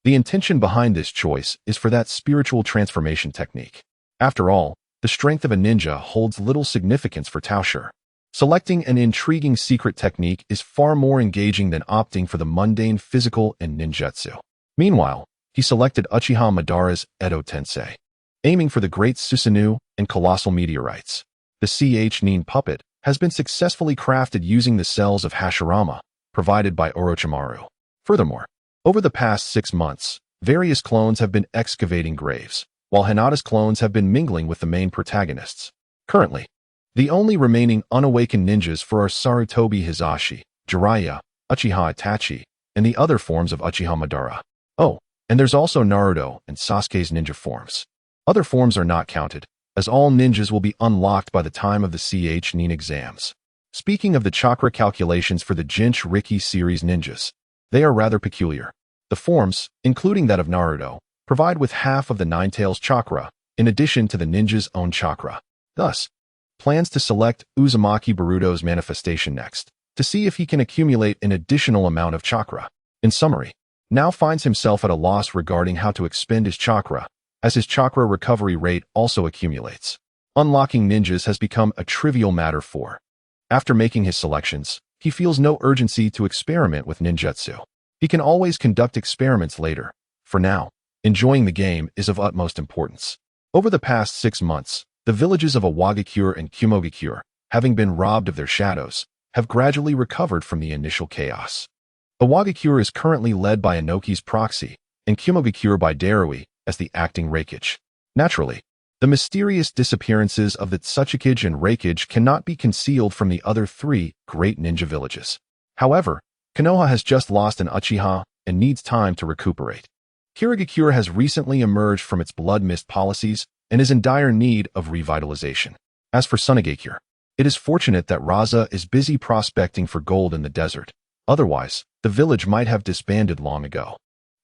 The intention behind this choice is for that spiritual transformation technique. After all, the strength of a ninja holds little significance for Tao Shi. Selecting an intriguing secret technique is far more engaging than opting for the mundane physical and ninjutsu. Meanwhile, he selected Uchiha Madara's Edo Tensei, aiming for the great Susanoo and colossal meteorites. The Ch-Nin puppet has been successfully crafted using the cells of Hashirama, provided by Orochimaru. Furthermore, over the past 6 months, various clones have been excavating graves, while Hinata's clones have been mingling with the main protagonists. Currently, the only remaining unawakened ninjas for are Sarutobi Hizashi, Jiraiya, Uchiha Itachi, and the other forms of Uchiha Madara. Oh, and there's also Naruto and Sasuke's ninja forms. Other forms are not counted, as all ninjas will be unlocked by the time of the Ch-Nin exams. Speaking of the chakra calculations for the Jinchuriki series ninjas, they are rather peculiar. The forms, including that of Naruto, provide with half of the Nine-Tails chakra, in addition to the ninja's own chakra. Thus, plans to select Uzumaki Boruto's manifestation next, to see if he can accumulate an additional amount of chakra. In summary, now finds himself at a loss regarding how to expend his chakra, as his chakra recovery rate also accumulates. Unlocking ninjas has become a trivial matter for. After making his selections, he feels no urgency to experiment with ninjutsu. He can always conduct experiments later. For now, enjoying the game is of utmost importance. Over the past 6 months, the villages of Awagakure and Kumogakure, having been robbed of their shadows, have gradually recovered from the initial chaos. Awagakure is currently led by Inoki's proxy, and Kumogakure by Darui as the acting Reikage. Naturally, the mysterious disappearances of the Tsuchikage and Reikage cannot be concealed from the other 3 great ninja villages. However, Konoha has just lost an Uchiha and needs time to recuperate. Kirigakure has recently emerged from its blood mist policies and is in dire need of revitalization. As for Sunagakure, it is fortunate that Raza is busy prospecting for gold in the desert. Otherwise, the village might have disbanded long ago.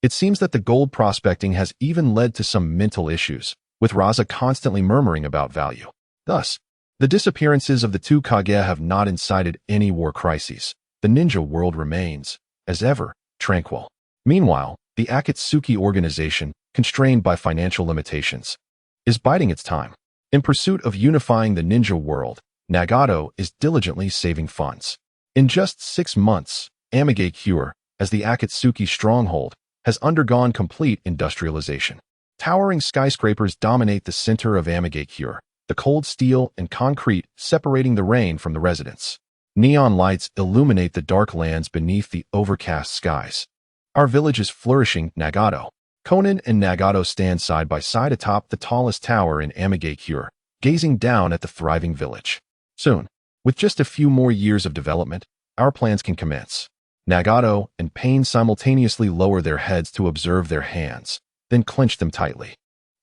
It seems that the gold prospecting has even led to some mental issues, with Raza constantly murmuring about value. Thus, the disappearances of the two Kage have not incited any war crises. The ninja world remains, as ever, tranquil. Meanwhile, the Akatsuki organization, constrained by financial limitations, is biding its time. In pursuit of unifying the ninja world, Nagato is diligently saving funds. In just 6 months, Amigakure, as the Akatsuki stronghold, has undergone complete industrialization. Towering skyscrapers dominate the center of Amigakure, the cold steel and concrete separating the rain from the residents. Neon lights illuminate the dark lands beneath the overcast skies. Our village is flourishing, Nagato. Conan and Nagato stand side by side atop the tallest tower in Amigakure, gazing down at the thriving village. Soon, with just a few more years of development, our plans can commence. Nagato and Pain simultaneously lower their heads to observe their hands, then clench them tightly.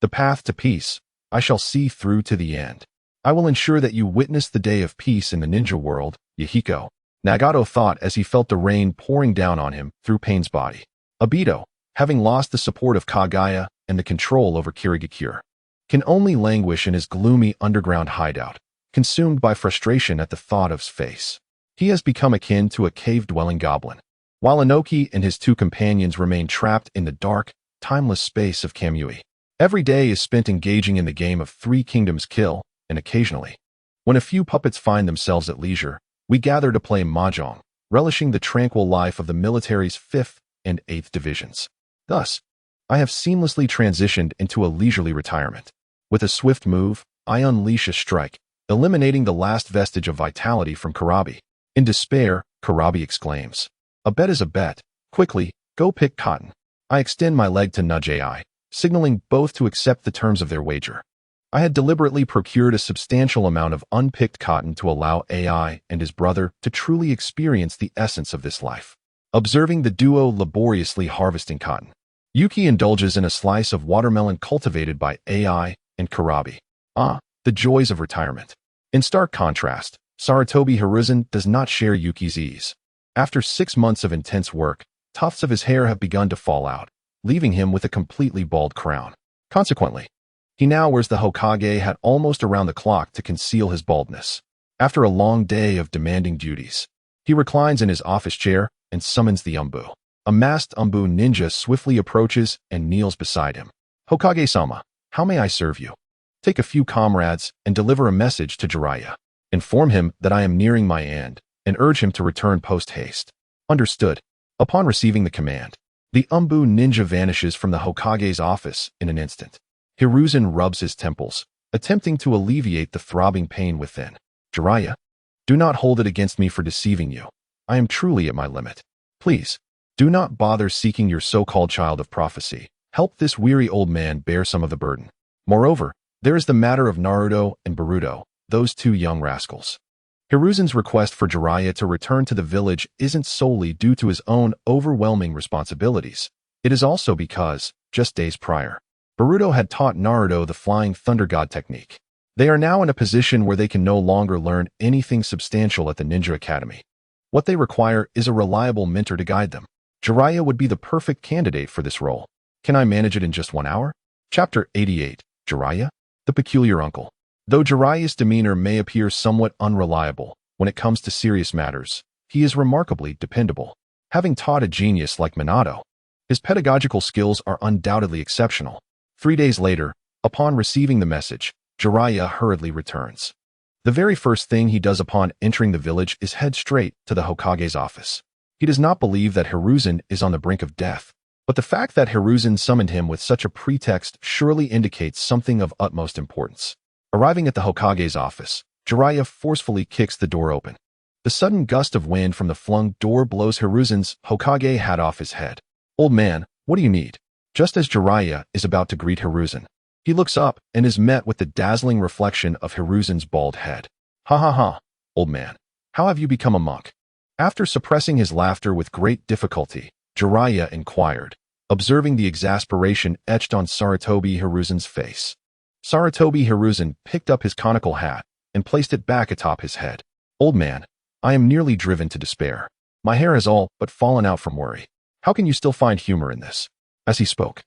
The path to peace, I shall see through to the end. I will ensure that you witness the day of peace in the ninja world, Yahiko. Nagato thought as he felt the rain pouring down on him through Pain's body. Obito, having lost the support of Kagaya and the control over Kirigakure, can only languish in his gloomy underground hideout, consumed by frustration at the thought of his face. He has become akin to a cave-dwelling goblin, while Inoki and his two companions remain trapped in the dark, timeless space of Kamui. Every day is spent engaging in the game of Three Kingdoms Kill, and occasionally, when a few puppets find themselves at leisure, we gather to play mahjong, relishing the tranquil life of the military's 5th and 8th divisions. Thus, I have seamlessly transitioned into a leisurely retirement. With a swift move, I unleash a strike, eliminating the last vestige of vitality from Karabi. In despair, Karabi exclaims, "A bet is a bet. Quickly, go pick cotton." I extend my leg to nudge AI, signaling both to accept the terms of their wager. I had deliberately procured a substantial amount of unpicked cotton to allow AI and his brother to truly experience the essence of this life. Observing the duo laboriously harvesting cotton, Yuki indulges in a slice of watermelon cultivated by AI and Karabi. Ah, the joys of retirement. In stark contrast, Sarutobi Hiruzen does not share Yuki's ease. After 6 months of intense work, tufts of his hair have begun to fall out, leaving him with a completely bald crown. Consequently, he now wears the Hokage hat almost around the clock to conceal his baldness. After a long day of demanding duties, he reclines in his office chair and summons the Umbu. A masked Umbu ninja swiftly approaches and kneels beside him. "Hokage-sama, how may I serve you?" "Take a few comrades and deliver a message to Jiraiya. Inform him that I am nearing my end and urge him to return post-haste." "Understood." Upon receiving the command, the Umbu ninja vanishes from the Hokage's office in an instant. Hiruzen rubs his temples, attempting to alleviate the throbbing pain within. "Jiraiya, do not hold it against me for deceiving you. I am truly at my limit. Please, do not bother seeking your so-called child of prophecy. Help this weary old man bear some of the burden. Moreover, there is the matter of Naruto and Boruto, those two young rascals." Hiruzen's request for Jiraiya to return to the village isn't solely due to his own overwhelming responsibilities. It is also because, just days prior, Boruto had taught Naruto the Flying Thunder God technique. They are now in a position where they can no longer learn anything substantial at the Ninja Academy. What they require is a reliable mentor to guide them. Jiraiya would be the perfect candidate for this role. Can I manage it in just 1 hour? Chapter 88, Jiraiya, the Peculiar Uncle. Though Jiraiya's demeanor may appear somewhat unreliable when it comes to serious matters, he is remarkably dependable. Having taught a genius like Minato, his pedagogical skills are undoubtedly exceptional. 3 days later, upon receiving the message, Jiraiya hurriedly returns. The very first thing he does upon entering the village is head straight to the Hokage's office. He does not believe that Hiruzen is on the brink of death, but the fact that Hiruzen summoned him with such a pretext surely indicates something of utmost importance. Arriving at the Hokage's office, Jiraiya forcefully kicks the door open. The sudden gust of wind from the flung door blows Hiruzen's Hokage hat off his head. "Old man, what do you need?" Just as Jiraiya is about to greet Hiruzen, he looks up and is met with the dazzling reflection of Hiruzen's bald head. "Ha ha ha, old man, how have you become a monk?" After suppressing his laughter with great difficulty, Jiraiya inquired, observing the exasperation etched on Sarutobi Hiruzen's face. Sarutobi Hiruzen picked up his conical hat and placed it back atop his head. Old man, I am nearly driven to despair. My hair has all but fallen out from worry. How can you still find humor in this? As he spoke,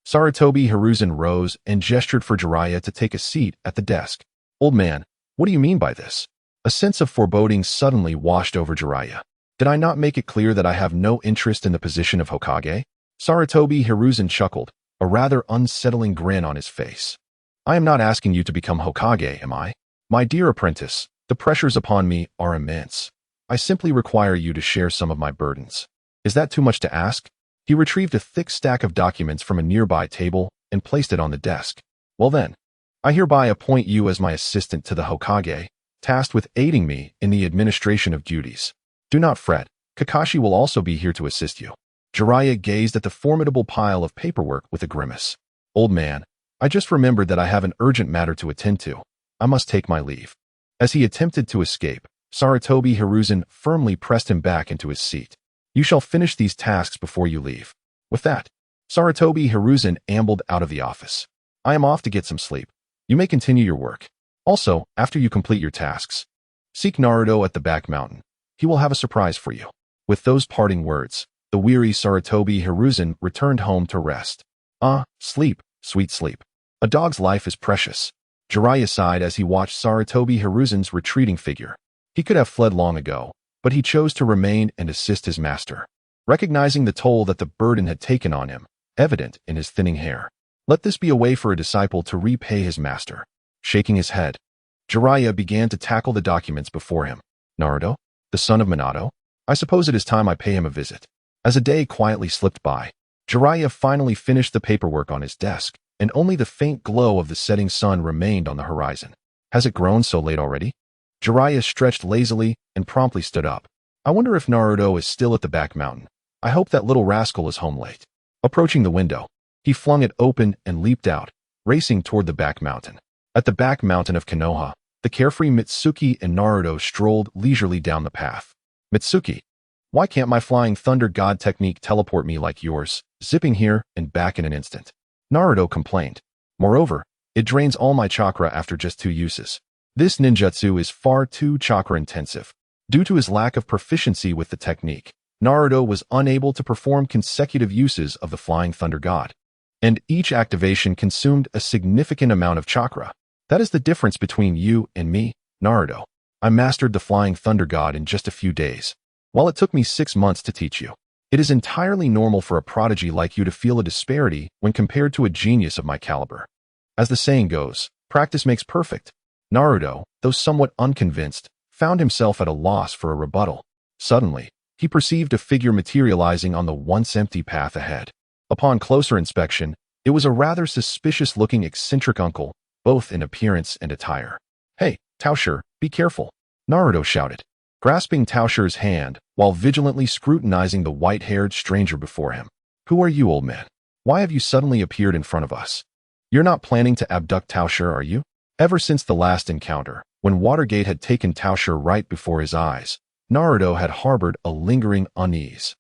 Sarutobi Hiruzen rose and gestured for Jiraiya to take a seat at the desk. Old man, what do you mean by this? A sense of foreboding suddenly washed over Jiraiya. Did I not make it clear that I have no interest in the position of Hokage? Sarutobi Hiruzen chuckled, a rather unsettling grin on his face. I am not asking you to become Hokage, am I? My dear apprentice, the pressures upon me are immense. I simply require you to share some of my burdens. Is that too much to ask? He retrieved a thick stack of documents from a nearby table and placed it on the desk. Well then, I hereby appoint you as my assistant to the Hokage, tasked with aiding me in the administration of duties. Do not fret, Kakashi will also be here to assist you. Jiraiya gazed at the formidable pile of paperwork with a grimace. Old man, I just remembered that I have an urgent matter to attend to. I must take my leave. As he attempted to escape, Sarutobi Hiruzen firmly pressed him back into his seat. You shall finish these tasks before you leave. With that, Sarutobi Hiruzen ambled out of the office. I am off to get some sleep. You may continue your work. Also, after you complete your tasks, seek Naruto at the back mountain. He will have a surprise for you. With those parting words, the weary Sarutobi Hiruzen returned home to rest. Sleep, sweet sleep. A dog's life is precious. Jiraiya sighed as he watched Sarutobi Hiruzen's retreating figure. He could have fled long ago, but he chose to remain and assist his master, recognizing the toll that the burden had taken on him, evident in his thinning hair. Let this be a way for a disciple to repay his master. Shaking his head, Jiraiya began to tackle the documents before him. Naruto, the son of Minato? I suppose it is time I pay him a visit. As a day quietly slipped by, Jiraiya finally finished the paperwork on his desk, and only the faint glow of the setting sun remained on the horizon. Has it grown so late already? Jiraiya stretched lazily and promptly stood up. I wonder if Naruto is still at the back mountain. I hope that little rascal is home late. Approaching the window, he flung it open and leaped out, racing toward the back mountain. At the back mountain of Konoha, the carefree Mitsuki and Naruto strolled leisurely down the path. Mitsuki, why can't my flying thunder god technique teleport me like yours, zipping here and back in an instant? Naruto complained. Moreover, it drains all my chakra after just 2 uses. This ninjutsu is far too chakra-intensive. Due to his lack of proficiency with the technique, Naruto was unable to perform consecutive uses of the Flying Thunder God, and each activation consumed a significant amount of chakra. That is the difference between you and me, Naruto. I mastered the Flying Thunder God in just a few days, while it took me 6 months to teach you. It is entirely normal for a prodigy like you to feel a disparity when compared to a genius of my caliber. As the saying goes, practice makes perfect. Naruto, though somewhat unconvinced, found himself at a loss for a rebuttal. Suddenly, he perceived a figure materializing on the once empty path ahead. Upon closer inspection, it was a rather suspicious-looking eccentric uncle, both in appearance and attire. Hey, Tao Shi, be careful, Naruto shouted, grasping Tao Shi's hand while vigilantly scrutinizing the white-haired stranger before him. Who are you, old man? Why have you suddenly appeared in front of us? You're not planning to abduct Tao Shi, are you? Ever since the last encounter, when Watergate had taken Tao Shi right before his eyes, Naruto had harbored a lingering unease,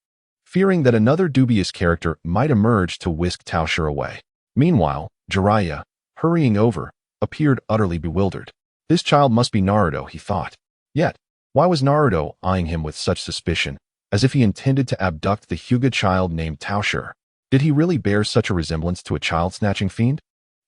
fearing that another dubious character might emerge to whisk Tao Shi away. Meanwhile, Jiraiya, hurrying over, appeared utterly bewildered. This child must be Naruto, he thought. Yet, why was Naruto eyeing him with such suspicion, as if he intended to abduct the Hyuga child named Tao Shi? Did he really bear such a resemblance to a child-snatching fiend?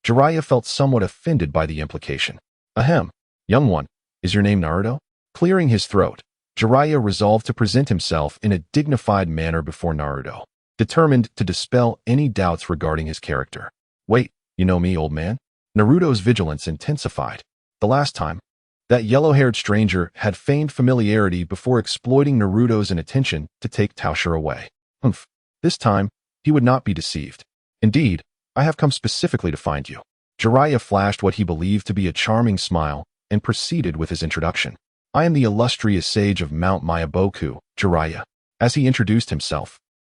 Jiraiya felt somewhat offended by the implication. Ahem, young one, is your name Naruto? Clearing his throat, Jiraiya resolved to present himself in a dignified manner before Naruto, determined to dispel any doubts regarding his character. Wait, you know me, old man? Naruto's vigilance intensified. The last time, that yellow-haired stranger had feigned familiarity before exploiting Naruto's inattention to take Tao Shi away. This time, he would not be deceived. Indeed, I have come specifically to find you. Jiraiya flashed what he believed to be a charming smile and proceeded with his introduction. I am the illustrious sage of Mount Myaboku, Jiraiya. As he introduced himself,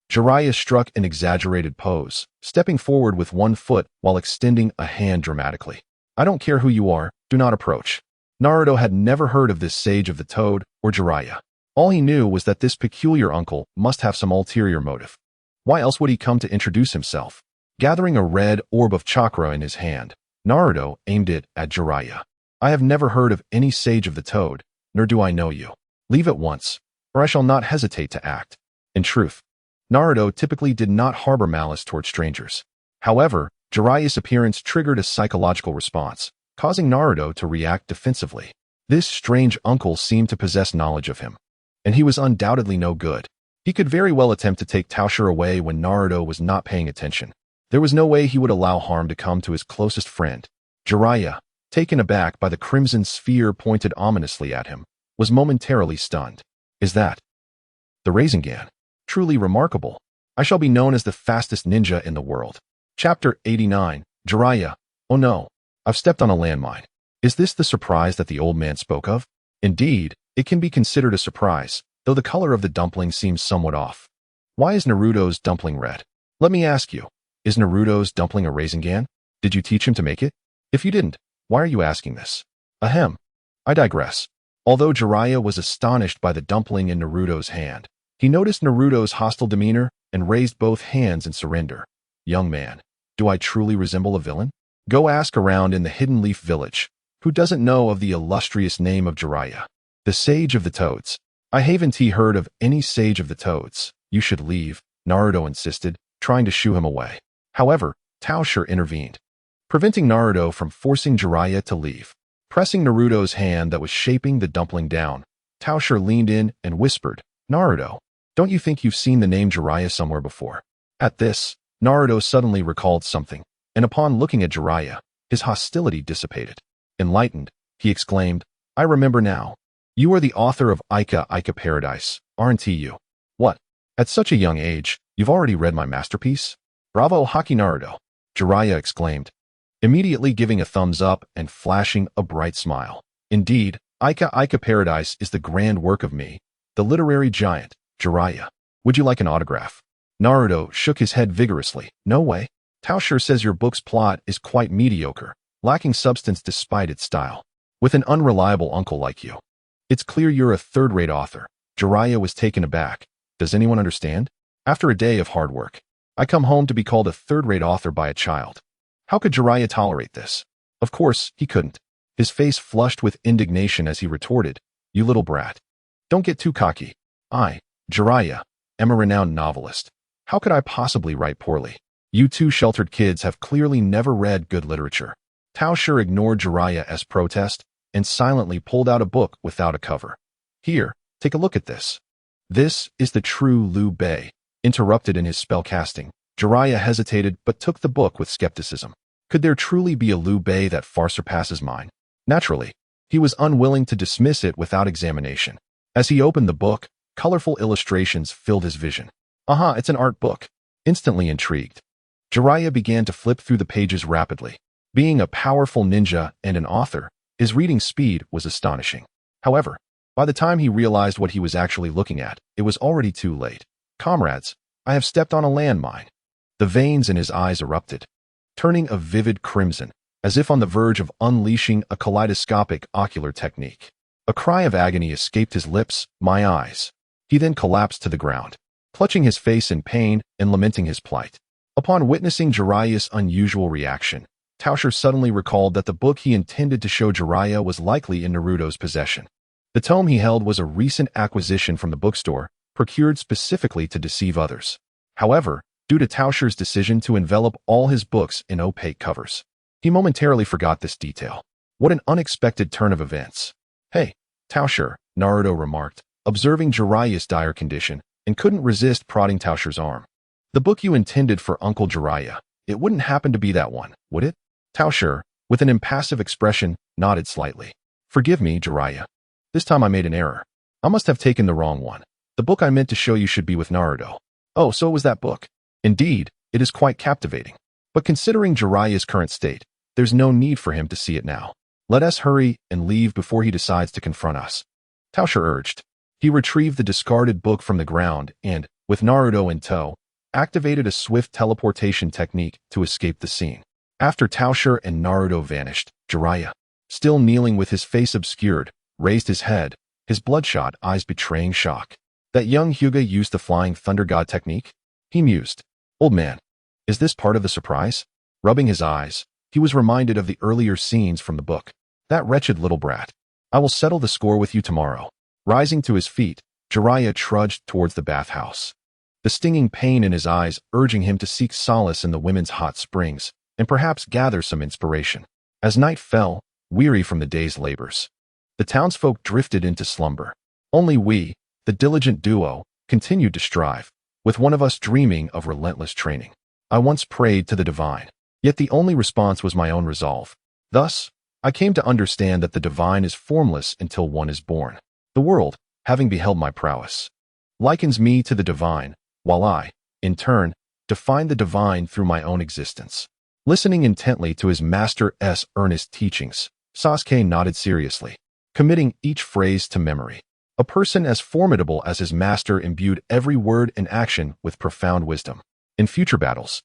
Jiraiya struck an exaggerated pose, stepping forward with one foot while extending a hand dramatically. I don't care who you are, do not approach. Naruto had never heard of this sage of the toad or Jiraiya. All he knew was that this peculiar uncle must have some ulterior motive. Why else would he come to introduce himself? Gathering a red orb of chakra in his hand, Naruto aimed it at Jiraiya. I have never heard of any sage of the toad, nor do I know you. Leave at once, or I shall not hesitate to act. In truth, Naruto typically did not harbor malice toward strangers. However, Jiraiya's appearance triggered a psychological response, causing Naruto to react defensively. This strange uncle seemed to possess knowledge of him, and he was undoubtedly no good. He could very well attempt to take Tao Shi away when Naruto was not paying attention. There was no way he would allow harm to come to his closest friend. Jiraiya, taken aback by the crimson sphere pointed ominously at him, was momentarily stunned. Is that the Rasengan? Truly remarkable. I shall be known as the fastest ninja in the world. Chapter 89. Jiraiya. Oh no, I've stepped on a landmine. Is this the surprise that the old man spoke of? Indeed, it can be considered a surprise, though the color of the dumpling seems somewhat off. Why is Naruto's dumpling red? Let me ask you, is Naruto's dumpling a Rasengan? Did you teach him to make it? If you didn't, why are you asking this? Ahem. I digress. Although Jiraiya was astonished by the dumpling in Naruto's hand, he noticed Naruto's hostile demeanor and raised both hands in surrender. Young man, do I truly resemble a villain? Go ask around in the Hidden Leaf Village. Who doesn't know of the illustrious name of Jiraiya, the Sage of the Toads? I haven't heard of any Sage of the Toads. You should leave, Naruto insisted, trying to shoo him away. However, Tao Shi intervened, preventing Naruto from forcing Jiraiya to leave. Pressing Naruto's hand that was shaping the dumpling down, Tao Shi leaned in and whispered, Naruto, don't you think you've seen the name Jiraiya somewhere before? At this, Naruto suddenly recalled something, and upon looking at Jiraiya, his hostility dissipated. Enlightened, he exclaimed, I remember now. You are the author of Ica Paradise, aren't you? What? At such a young age, you've already read my masterpiece? Bravo Haki Naruto, Jiraiya exclaimed, immediately giving a thumbs up and flashing a bright smile. Indeed, Ica Paradise is the grand work of me, the literary giant, Jiraiya. Would you like an autograph? Naruto shook his head vigorously. No way. Tao Shi says your book's plot is quite mediocre, lacking substance despite its style. With an unreliable uncle like you, it's clear you're a third-rate author. Jiraiya was taken aback. Does anyone understand? After a day of hard work, I come home to be called a third-rate author by a child. How could Jiraiya tolerate this? Of course, he couldn't. His face flushed with indignation as he retorted, You little brat. Don't get too cocky. I, Jiraiya, am a renowned novelist. How could I possibly write poorly? You two sheltered kids have clearly never read good literature. Tao Shi ignored Jiraiya's protest and silently pulled out a book without a cover. Here, take a look at this. This is the true Liu Bei. Interrupted in his spellcasting, Jiraiya hesitated but took the book with skepticism. Could there truly be a Liu Bei that far surpasses mine? Naturally, he was unwilling to dismiss it without examination. As he opened the book, colorful illustrations filled his vision. Aha, it's an art book. Instantly intrigued, Jiraiya began to flip through the pages rapidly. Being a powerful ninja and an author, his reading speed was astonishing. However, by the time he realized what he was actually looking at, it was already too late. Comrades, I have stepped on a landmine. The veins in his eyes erupted, turning a vivid crimson, as if on the verge of unleashing a kaleidoscopic ocular technique. A cry of agony escaped his lips, my eyes. He then collapsed to the ground, clutching his face in pain and lamenting his plight. Upon witnessing Jiraiya's unusual reaction, Tao Shi suddenly recalled that the book he intended to show Jiraiya was likely in Naruto's possession. The tome he held was a recent acquisition from the bookstore, procured specifically to deceive others. However, due to Tao Shi's decision to envelop all his books in opaque covers, he momentarily forgot this detail. What an unexpected turn of events. Hey, Tao Shi, Naruto remarked, observing Jiraiya's dire condition, and couldn't resist prodding Tao Shi's arm. The book you intended for Uncle Jiraiya, it wouldn't happen to be that one, would it? Tao Shi, with an impassive expression, nodded slightly. Forgive me, Jiraiya. This time I made an error. I must have taken the wrong one. The book I meant to show you should be with Naruto. Oh, so it was that book. Indeed, it is quite captivating. But considering Jiraiya's current state, there's no need for him to see it now. Let us hurry and leave before he decides to confront us. Tao Shi urged. He retrieved the discarded book from the ground and, with Naruto in tow, activated a swift teleportation technique to escape the scene. After Tao Shi and Naruto vanished, Jiraiya, still kneeling with his face obscured, raised his head, his bloodshot eyes betraying shock. That young Hyuga used the Flying Thunder God technique? He mused. Old man, is this part of the surprise? Rubbing his eyes, he was reminded of the earlier scenes from the book. That wretched little brat. I will settle the score with you tomorrow. Rising to his feet, Jiraiya trudged towards the bathhouse, the stinging pain in his eyes urging him to seek solace in the women's hot springs and perhaps gather some inspiration. As night fell, weary from the day's labors, the townsfolk drifted into slumber. Only we, the diligent duo, continued to strive, with one of us dreaming of relentless training. I once prayed to the divine, yet the only response was my own resolve. Thus, I came to understand that the divine is formless until one is born. The world, having beheld my prowess, likens me to the divine, while I, in turn, define the divine through my own existence. Listening intently to his master's earnest teachings, Sasuke nodded seriously, committing each phrase to memory. A person as formidable as his master imbued every word and action with profound wisdom. In future battles,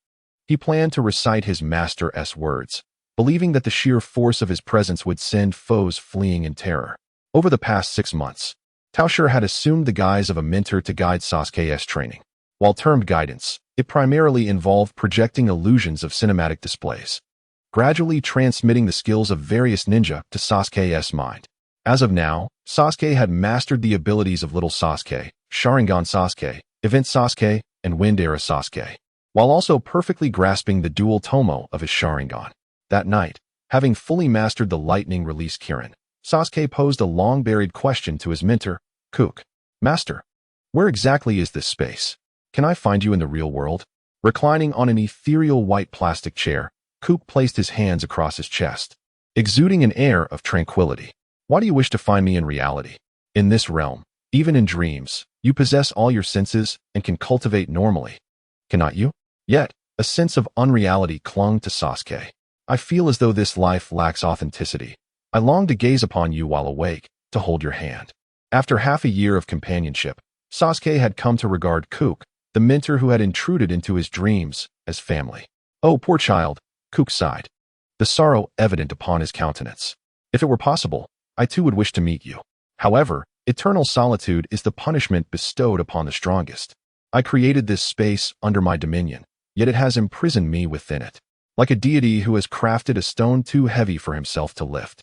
he planned to recite his master's words, believing that the sheer force of his presence would send foes fleeing in terror. Over the past 6 months, Tao Shi had assumed the guise of a mentor to guide Sasuke's training. While termed guidance, it primarily involved projecting illusions of cinematic displays, gradually transmitting the skills of various ninja to Sasuke's mind. As of now, Sasuke had mastered the abilities of Little Sasuke, Sharingan Sasuke, Event Sasuke, and Wind Era Sasuke, while also perfectly grasping the dual tomo of his Sharingan. That night, having fully mastered the lightning release Kirin, Sasuke posed a long-buried question to his mentor, Kook. Master, where exactly is this space? Can I find you in the real world? Reclining on an ethereal white plastic chair, Kook placed his hands across his chest, exuding an air of tranquility. Why do you wish to find me in reality? In this realm, even in dreams, you possess all your senses and can cultivate normally. Cannot you? Yet, a sense of unreality clung to Sasuke. I feel as though this life lacks authenticity. I long to gaze upon you while awake, to hold your hand. After half a year of companionship, Sasuke had come to regard Kook, the mentor who had intruded into his dreams, as family. Oh, poor child, Kook sighed, the sorrow evident upon his countenance. If it were possible, I too would wish to meet you. However, eternal solitude is the punishment bestowed upon the strongest. I created this space under my dominion, yet it has imprisoned me within it, like a deity who has crafted a stone too heavy for himself to lift.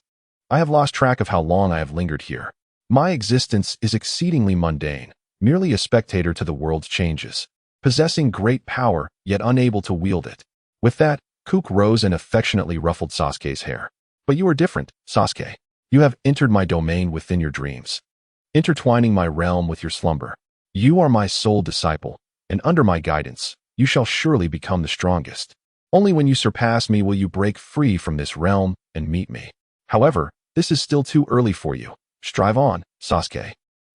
I have lost track of how long I have lingered here. My existence is exceedingly mundane, merely a spectator to the world's changes, possessing great power, yet unable to wield it. With that, Kook rose and affectionately ruffled Sasuke's hair. But you are different, Sasuke. You have entered my domain within your dreams, intertwining my realm with your slumber. You are my sole disciple, and under my guidance, you shall surely become the strongest. Only when you surpass me will you break free from this realm and meet me. However, this is still too early for you. Strive on, Sasuke.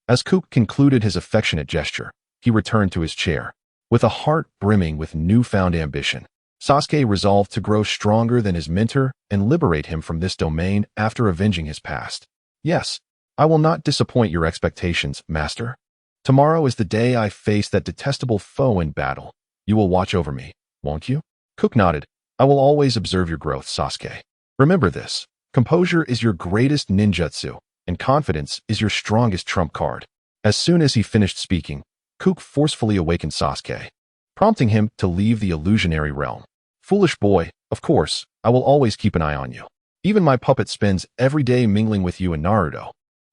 As Kook concluded his affectionate gesture, he returned to his chair. With a heart brimming with newfound ambition, Sasuke resolved to grow stronger than his mentor and liberate him from this domain after avenging his past. Yes, I will not disappoint your expectations, Master. Tomorrow is the day I face that detestable foe in battle. You will watch over me, won't you? Kook nodded. I will always observe your growth, Sasuke. Remember this. Composure is your greatest ninjutsu, and confidence is your strongest trump card. As soon as he finished speaking, Kook forcefully awakened Sasuke, prompting him to leave the illusionary realm. Foolish boy, of course, I will always keep an eye on you. Even my puppet spends every day mingling with you and Naruto.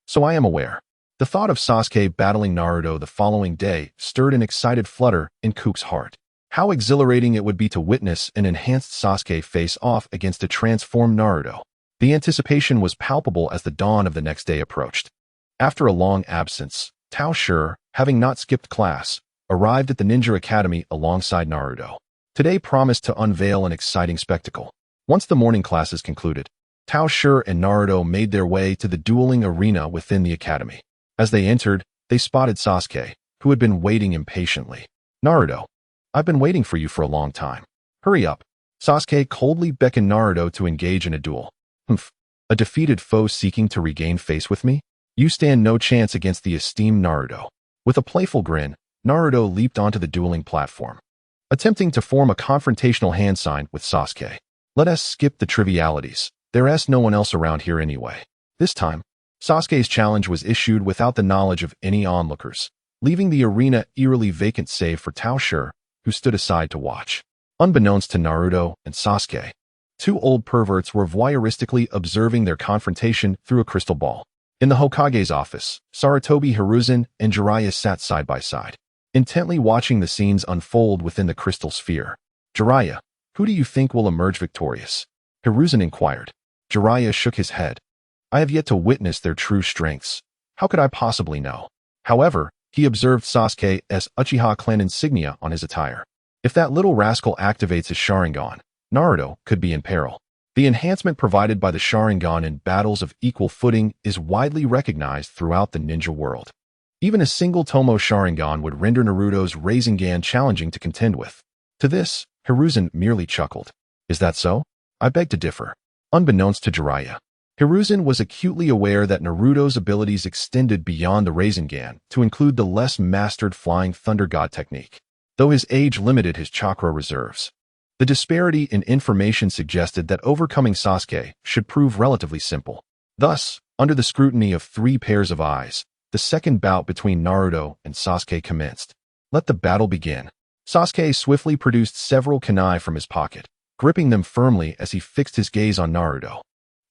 So I am aware. The thought of Sasuke battling Naruto the following day stirred an excited flutter in Kook's heart. How exhilarating it would be to witness an enhanced Sasuke face off against a transformed Naruto. The anticipation was palpable as the dawn of the next day approached. After a long absence, Tao Shi, having not skipped class, arrived at the Ninja Academy alongside Naruto. Today promised to unveil an exciting spectacle. Once the morning classes concluded, Tao Shi and Naruto made their way to the dueling arena within the academy. As they entered, they spotted Sasuke, who had been waiting impatiently. Naruto, I've been waiting for you for a long time. Hurry up. Sasuke coldly beckoned Naruto to engage in a duel. Humph, a defeated foe seeking to regain face with me? You stand no chance against the esteemed Naruto. With a playful grin, Naruto leaped onto the dueling platform, attempting to form a confrontational hand sign with Sasuke. Let us skip the trivialities. There's no one else around here anyway. This time, Sasuke's challenge was issued without the knowledge of any onlookers, leaving the arena eerily vacant save for Tao Shi, who stood aside to watch. Unbeknownst to Naruto and Sasuke, Two old perverts were voyeuristically observing their confrontation through a crystal ball. In the Hokage's office, Sarutobi Hiruzen and Jiraiya sat side by side, intently watching the scenes unfold within the crystal sphere. Jiraiya, who do you think will emerge victorious? Hiruzen inquired. Jiraiya shook his head. I have yet to witness their true strengths. How could I possibly know? However, he observed Sasuke's Uchiha clan insignia on his attire. If that little rascal activates his Sharingan, Naruto could be in peril. The enhancement provided by the Sharingan in battles of equal footing is widely recognized throughout the ninja world. Even a single Tomo Sharingan would render Naruto's Rasengan challenging to contend with. To this, Hiruzen merely chuckled. Is that so? I beg to differ. Unbeknownst to Jiraiya, Hiruzen was acutely aware that Naruto's abilities extended beyond the Rasengan to include the less mastered Flying Thunder God technique, though his age limited his chakra reserves. The disparity in information suggested that overcoming Sasuke should prove relatively simple. Thus, under the scrutiny of three pairs of eyes, the second bout between Naruto and Sasuke commenced. Let the battle begin. Sasuke swiftly produced several kunai from his pocket, gripping them firmly as he fixed his gaze on Naruto.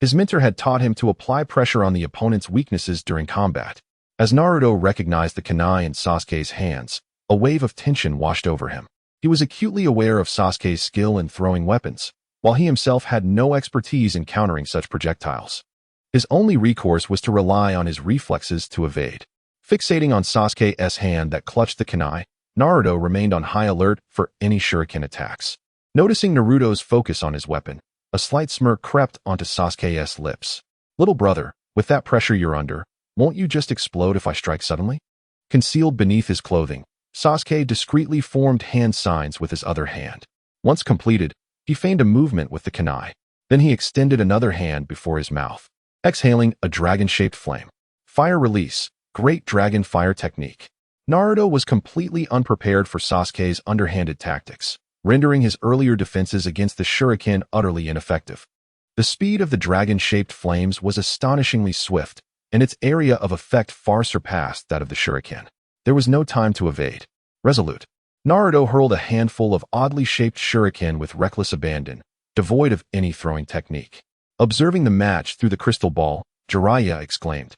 His mentor had taught him to apply pressure on the opponent's weaknesses during combat. As Naruto recognized the kunai in Sasuke's hands, a wave of tension washed over him. He was acutely aware of Sasuke's skill in throwing weapons, while he himself had no expertise in countering such projectiles. His only recourse was to rely on his reflexes to evade. Fixating on Sasuke's hand that clutched the kunai, Naruto remained on high alert for any shuriken attacks. Noticing Naruto's focus on his weapon, a slight smirk crept onto Sasuke's lips. Little brother, with that pressure you're under, won't you just explode if I strike suddenly? Concealed beneath his clothing, Sasuke discreetly formed hand signs with his other hand. Once completed, he feigned a movement with the kunai. Then he extended another hand before his mouth, exhaling a dragon-shaped flame. Fire release, great dragon fire technique. Naruto was completely unprepared for Sasuke's underhanded tactics, rendering his earlier defenses against the shuriken utterly ineffective. The speed of the dragon-shaped flames was astonishingly swift, and its area of effect far surpassed that of the shuriken. There was no time to evade. Resolute, Naruto hurled a handful of oddly shaped shuriken with reckless abandon, devoid of any throwing technique. Observing the match through the crystal ball, Jiraiya exclaimed,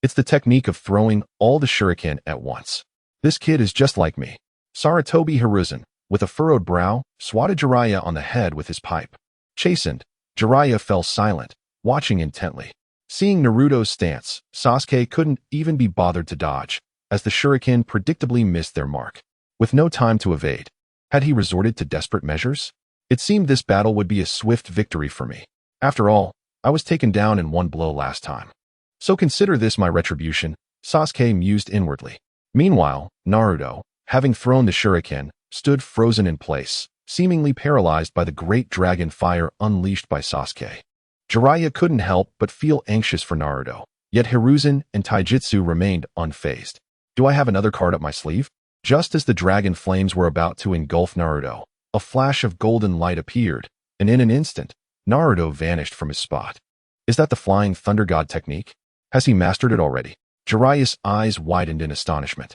"It's the technique of throwing all the shuriken at once. This kid is just like me." Sarutobi Hiruzen, with a furrowed brow, swatted Jiraiya on the head with his pipe. Chastened, Jiraiya fell silent, watching intently. Seeing Naruto's stance, Sasuke couldn't even be bothered to dodge, as the shuriken predictably missed their mark. With no time to evade, had he resorted to desperate measures? It seemed this battle would be a swift victory for me. After all, I was taken down in one blow last time. So consider this my retribution, Sasuke mused inwardly. Meanwhile, Naruto, having thrown the shuriken, stood frozen in place, seemingly paralyzed by the great dragon fire unleashed by Sasuke. Jiraiya couldn't help but feel anxious for Naruto, yet Hiruzen and Taijutsu remained unfazed. Do I have another card up my sleeve? Just as the dragon flames were about to engulf Naruto, a flash of golden light appeared, and in an instant, Naruto vanished from his spot. Is that the Flying Thunder God technique? Has he mastered it already? Jiraiya's eyes widened in astonishment.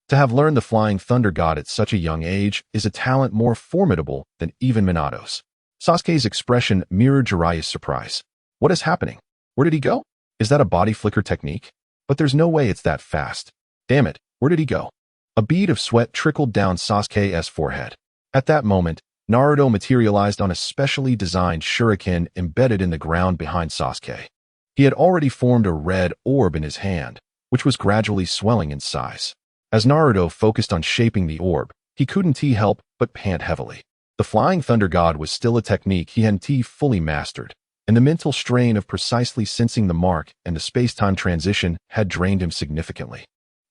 To have learned the Flying Thunder God at such a young age is a talent more formidable than even Minato's. Sasuke's expression mirrored Jiraiya's surprise. What is happening? Where did he go? Is that a body flicker technique? But there's no way it's that fast. Damn it, where did he go? A bead of sweat trickled down Sasuke's forehead. At that moment, Naruto materialized on a specially designed shuriken embedded in the ground behind Sasuke. He had already formed a red orb in his hand, which was gradually swelling in size. As Naruto focused on shaping the orb, he couldn't help but pant heavily. The Flying Thunder God was still a technique he hadn't fully mastered, and the mental strain of precisely sensing the mark and the space-time transition had drained him significantly,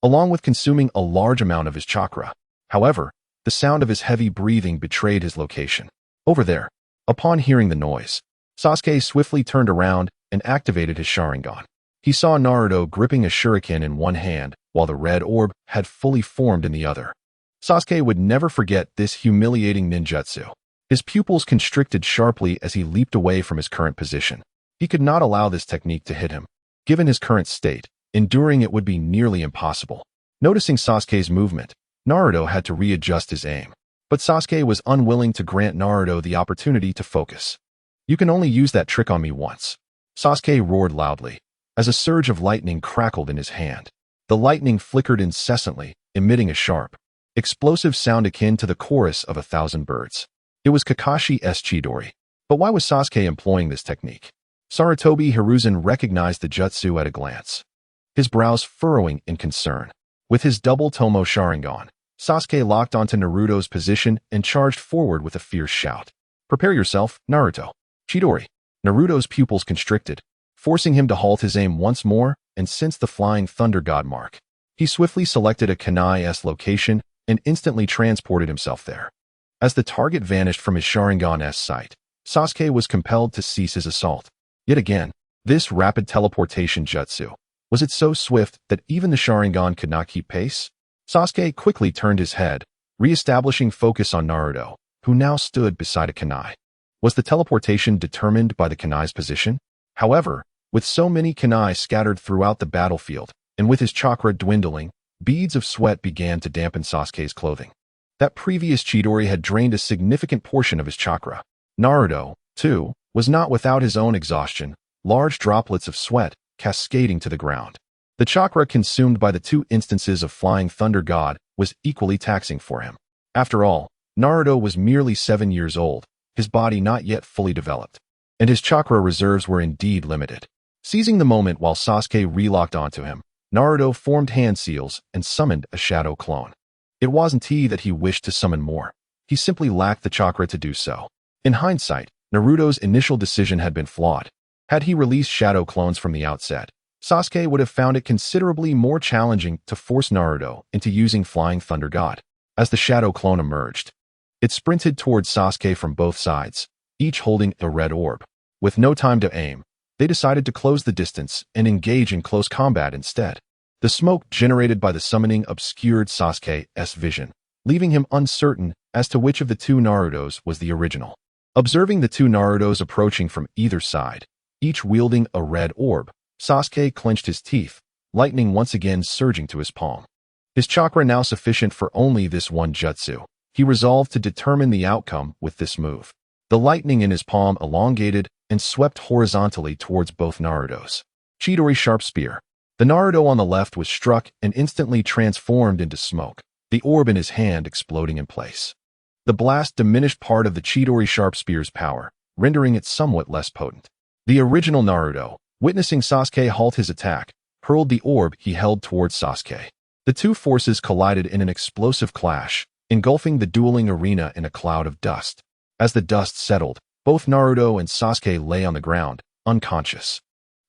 along with consuming a large amount of his chakra. However, the sound of his heavy breathing betrayed his location. Over there. Upon hearing the noise, Sasuke swiftly turned around and activated his Sharingan. He saw Naruto gripping a shuriken in one hand, while the red orb had fully formed in the other. Sasuke would never forget this humiliating ninjutsu. His pupils constricted sharply as he leaped away from his current position. He could not allow this technique to hit him. Given his current state, enduring it would be nearly impossible. Noticing Sasuke's movement, Naruto had to readjust his aim. But Sasuke was unwilling to grant Naruto the opportunity to focus. You can only use that trick on me once. Sasuke roared loudly, as a surge of lightning crackled in his hand. The lightning flickered incessantly, emitting a sharp, explosive sound akin to the chorus of 1,000 birds. It was Kakashi's Chidori. But why was Sasuke employing this technique? Sarutobi Hiruzen recognized the jutsu at a glance, his brows furrowing in concern. With his double Tomo Sharingan, Sasuke locked onto Naruto's position and charged forward with a fierce shout. Prepare yourself, Naruto. Chidori. Naruto's pupils constricted, forcing him to halt his aim once more and sense the flying thunder god mark. He swiftly selected a Kanai's location and instantly transported himself there. As the target vanished from his Sharingan's sight, Sasuke was compelled to cease his assault. Yet again, this rapid teleportation jutsu, was it so swift that even the Sharingan could not keep pace? Sasuke quickly turned his head, re-establishing focus on Naruto, who now stood beside a kunai. Was the teleportation determined by the kunai's position? However, with so many kunai scattered throughout the battlefield, and with his chakra dwindling, beads of sweat began to dampen Sasuke's clothing. That previous Chidori had drained a significant portion of his chakra. Naruto, too, was not without his own exhaustion, large droplets of sweat cascading to the ground. The chakra consumed by the two instances of Flying Thunder God was equally taxing for him. After all, Naruto was merely 7 years old, his body not yet fully developed, and his chakra reserves were indeed limited. Seizing the moment while Sasuke relocked onto him, Naruto formed hand seals and summoned a shadow clone. It wasn't that he wished to summon more. He simply lacked the chakra to do so. In hindsight, Naruto's initial decision had been flawed. Had he released shadow clones from the outset, Sasuke would have found it considerably more challenging to force Naruto into using Flying Thunder God. As the shadow clone emerged, it sprinted towards Sasuke from both sides, each holding a red orb. With no time to aim, they decided to close the distance and engage in close combat instead. The smoke generated by the summoning obscured Sasuke's vision, leaving him uncertain as to which of the two Narutos was the original. Observing the two Narutos approaching from either side, each wielding a red orb, Sasuke clenched his teeth, lightning once again surging to his palm. His chakra now sufficient for only this one jutsu, he resolved to determine the outcome with this move. The lightning in his palm elongated and swept horizontally towards both Narutos. Chidori Sharp Spear. The Naruto on the left was struck and instantly transformed into smoke, the orb in his hand exploding in place. The blast diminished part of the Chidori Sharp Spear's power, rendering it somewhat less potent. The original Naruto, witnessing Sasuke halt his attack, hurled the orb he held towards Sasuke. The two forces collided in an explosive clash, engulfing the dueling arena in a cloud of dust. As the dust settled, both Naruto and Sasuke lay on the ground, unconscious.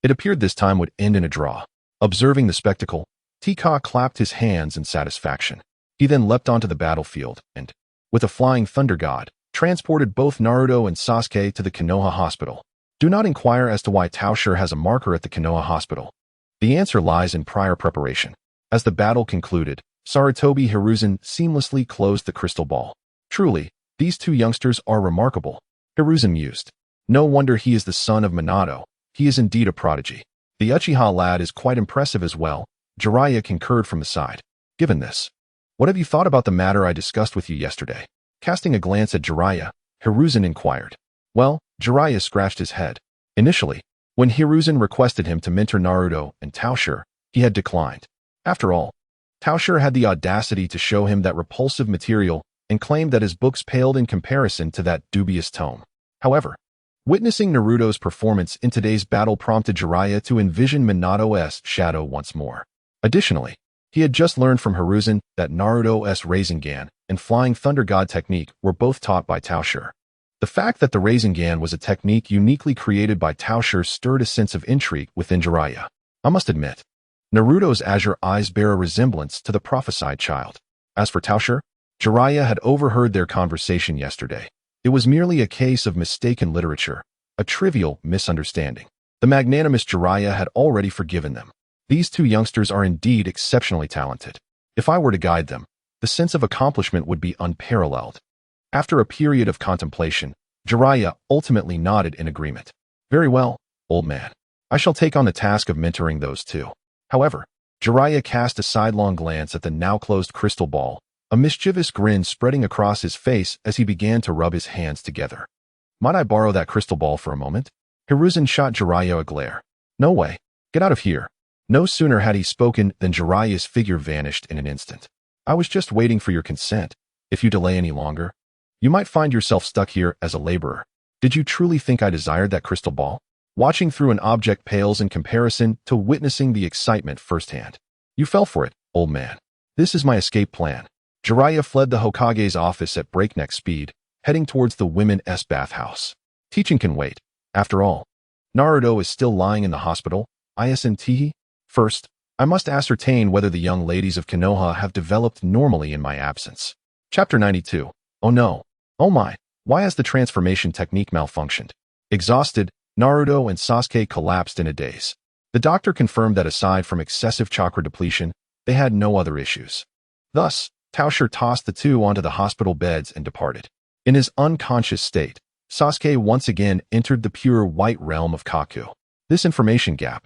It appeared this time would end in a draw. Observing the spectacle, Tika clapped his hands in satisfaction. He then leapt onto the battlefield and, with a Flying Thunder God, transported both Naruto and Sasuke to the Konoha Hospital. Do not inquire as to why Tao Shi has a marker at the Konoha Hospital. The answer lies in prior preparation. As the battle concluded, Sarutobi Hiruzen seamlessly closed the crystal ball. Truly, these two youngsters are remarkable. Hiruzen mused. No wonder he is the son of Minato. He is indeed a prodigy. The Uchiha lad is quite impressive as well, Jiraiya concurred from the side. Given this, what have you thought about the matter I discussed with you yesterday? Casting a glance at Jiraiya, Hiruzen inquired. Well, Jiraiya scratched his head. Initially, when Hiruzen requested him to mentor Naruto and Tao Shi, he had declined. After all, Tao Shi had the audacity to show him that repulsive material and claimed that his books paled in comparison to that dubious tome. However, witnessing Naruto's performance in today's battle prompted Jiraiya to envision Minato's shadow once more. Additionally, he had just learned from Hiruzen that Naruto's Rasengan and Flying Thunder God technique were both taught by Tao Shi. The fact that the Rasengan was a technique uniquely created by Tao Shi stirred a sense of intrigue within Jiraiya. I must admit, Naruto's azure eyes bear a resemblance to the prophesied child. As for Tao Shi, Jiraiya had overheard their conversation yesterday. It was merely a case of mistaken literature, a trivial misunderstanding. The magnanimous Jiraiya had already forgiven them. These two youngsters are indeed exceptionally talented. If I were to guide them, the sense of accomplishment would be unparalleled. After a period of contemplation, Jiraiya ultimately nodded in agreement. Very well, old man. I shall take on the task of mentoring those two. However, Jiraiya cast a sidelong glance at the now-closed crystal ball, a mischievous grin spreading across his face as he began to rub his hands together. Might I borrow that crystal ball for a moment? Hiruzen shot Jiraiya a glare. No way. Get out of here. No sooner had he spoken than Jiraiya's figure vanished in an instant. I was just waiting for your consent. If you delay any longer, you might find yourself stuck here as a laborer. Did you truly think I desired that crystal ball? Watching through an object pales in comparison to witnessing the excitement firsthand. You fell for it, old man. This is my escape plan. Jiraiya fled the Hokage's office at breakneck speed, heading towards the women's bathhouse. Teaching can wait. After all, Naruto is still lying in the hospital. Isn't? First, I must ascertain whether the young ladies of Konoha have developed normally in my absence. Chapter 92. Oh no. Oh my. Why has the transformation technique malfunctioned? Exhausted, Naruto and Sasuke collapsed in a daze. The doctor confirmed that aside from excessive chakra depletion, they had no other issues. Thus, Tao Shi tossed the two onto the hospital beds and departed. In his unconscious state, Sasuke once again entered the pure white realm of Kaku. This information gap.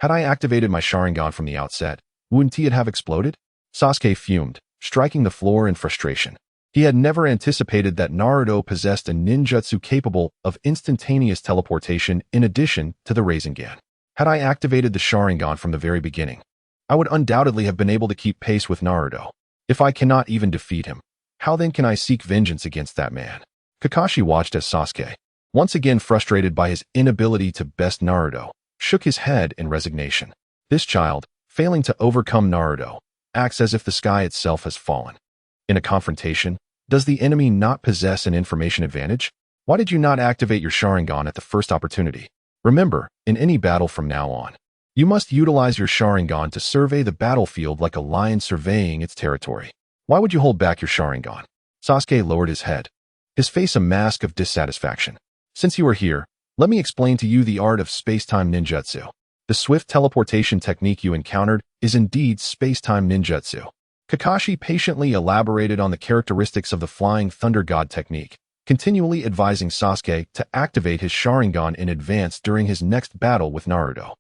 Had I activated my Sharingan from the outset, wouldn't it have exploded? Sasuke fumed, striking the floor in frustration. He had never anticipated that Naruto possessed a ninjutsu capable of instantaneous teleportation in addition to the Rasengan. Had I activated the Sharingan from the very beginning, I would undoubtedly have been able to keep pace with Naruto. If I cannot even defeat him, how then can I seek vengeance against that man? Kakashi watched as Sasuke, once again frustrated by his inability to best Naruto, shook his head in resignation. This child, failing to overcome Naruto, acts as if the sky itself has fallen. In a confrontation, does the enemy not possess an information advantage? Why did you not activate your Sharingan at the first opportunity? Remember, in any battle from now on, you must utilize your Sharingan to survey the battlefield like a lion surveying its territory. Why would you hold back your Sharingan? Sasuke lowered his head, his face a mask of dissatisfaction. Since you are here, let me explain to you the art of space-time ninjutsu. The swift teleportation technique you encountered is indeed space-time ninjutsu. Kakashi patiently elaborated on the characteristics of the Flying Thunder God technique, continually advising Sasuke to activate his Sharingan in advance during his next battle with Naruto.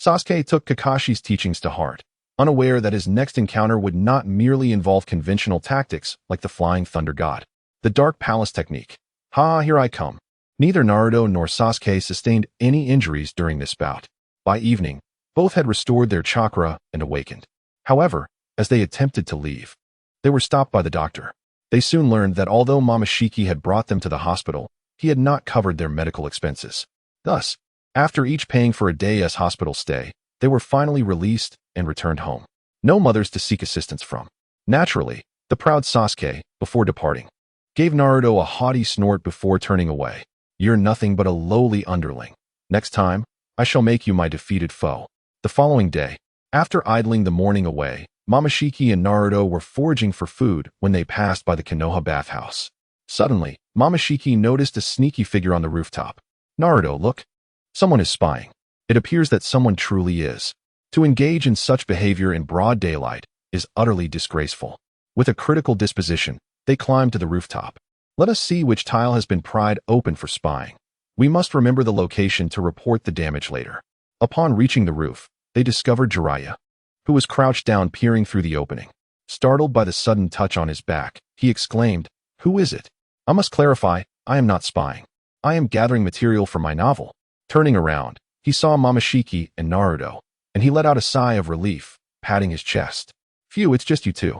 Sasuke took Kakashi's teachings to heart, unaware that his next encounter would not merely involve conventional tactics like the Flying Thunder God. The Dark Palace technique. Ha, here I come. Neither Naruto nor Sasuke sustained any injuries during this bout. By evening, both had restored their chakra and awakened. However, as they attempted to leave, they were stopped by the doctor. They soon learned that although Momoshiki had brought them to the hospital, he had not covered their medical expenses. Thus, after each paying for a day's hospital stay, they were finally released and returned home. No mothers to seek assistance from. Naturally, the proud Sasuke, before departing, gave Naruto a haughty snort before turning away. You're nothing but a lowly underling. Next time, I shall make you my defeated foe. The following day, after idling the morning away, Momoshiki and Naruto were foraging for food when they passed by the Konoha bathhouse. Suddenly, Momoshiki noticed a sneaky figure on the rooftop. Naruto, look. Someone is spying. It appears that someone truly is. To engage in such behavior in broad daylight is utterly disgraceful. With a critical disposition, they climbed to the rooftop. Let us see which tile has been pried open for spying. We must remember the location to report the damage later. Upon reaching the roof, they discovered Jiraiya, who was crouched down peering through the opening. Startled by the sudden touch on his back, he exclaimed, "Who is it?" I must clarify, I am not spying. I am gathering material for my novel. Turning around, he saw Momoshiki and Naruto, and he let out a sigh of relief, patting his chest. Phew, it's just you two.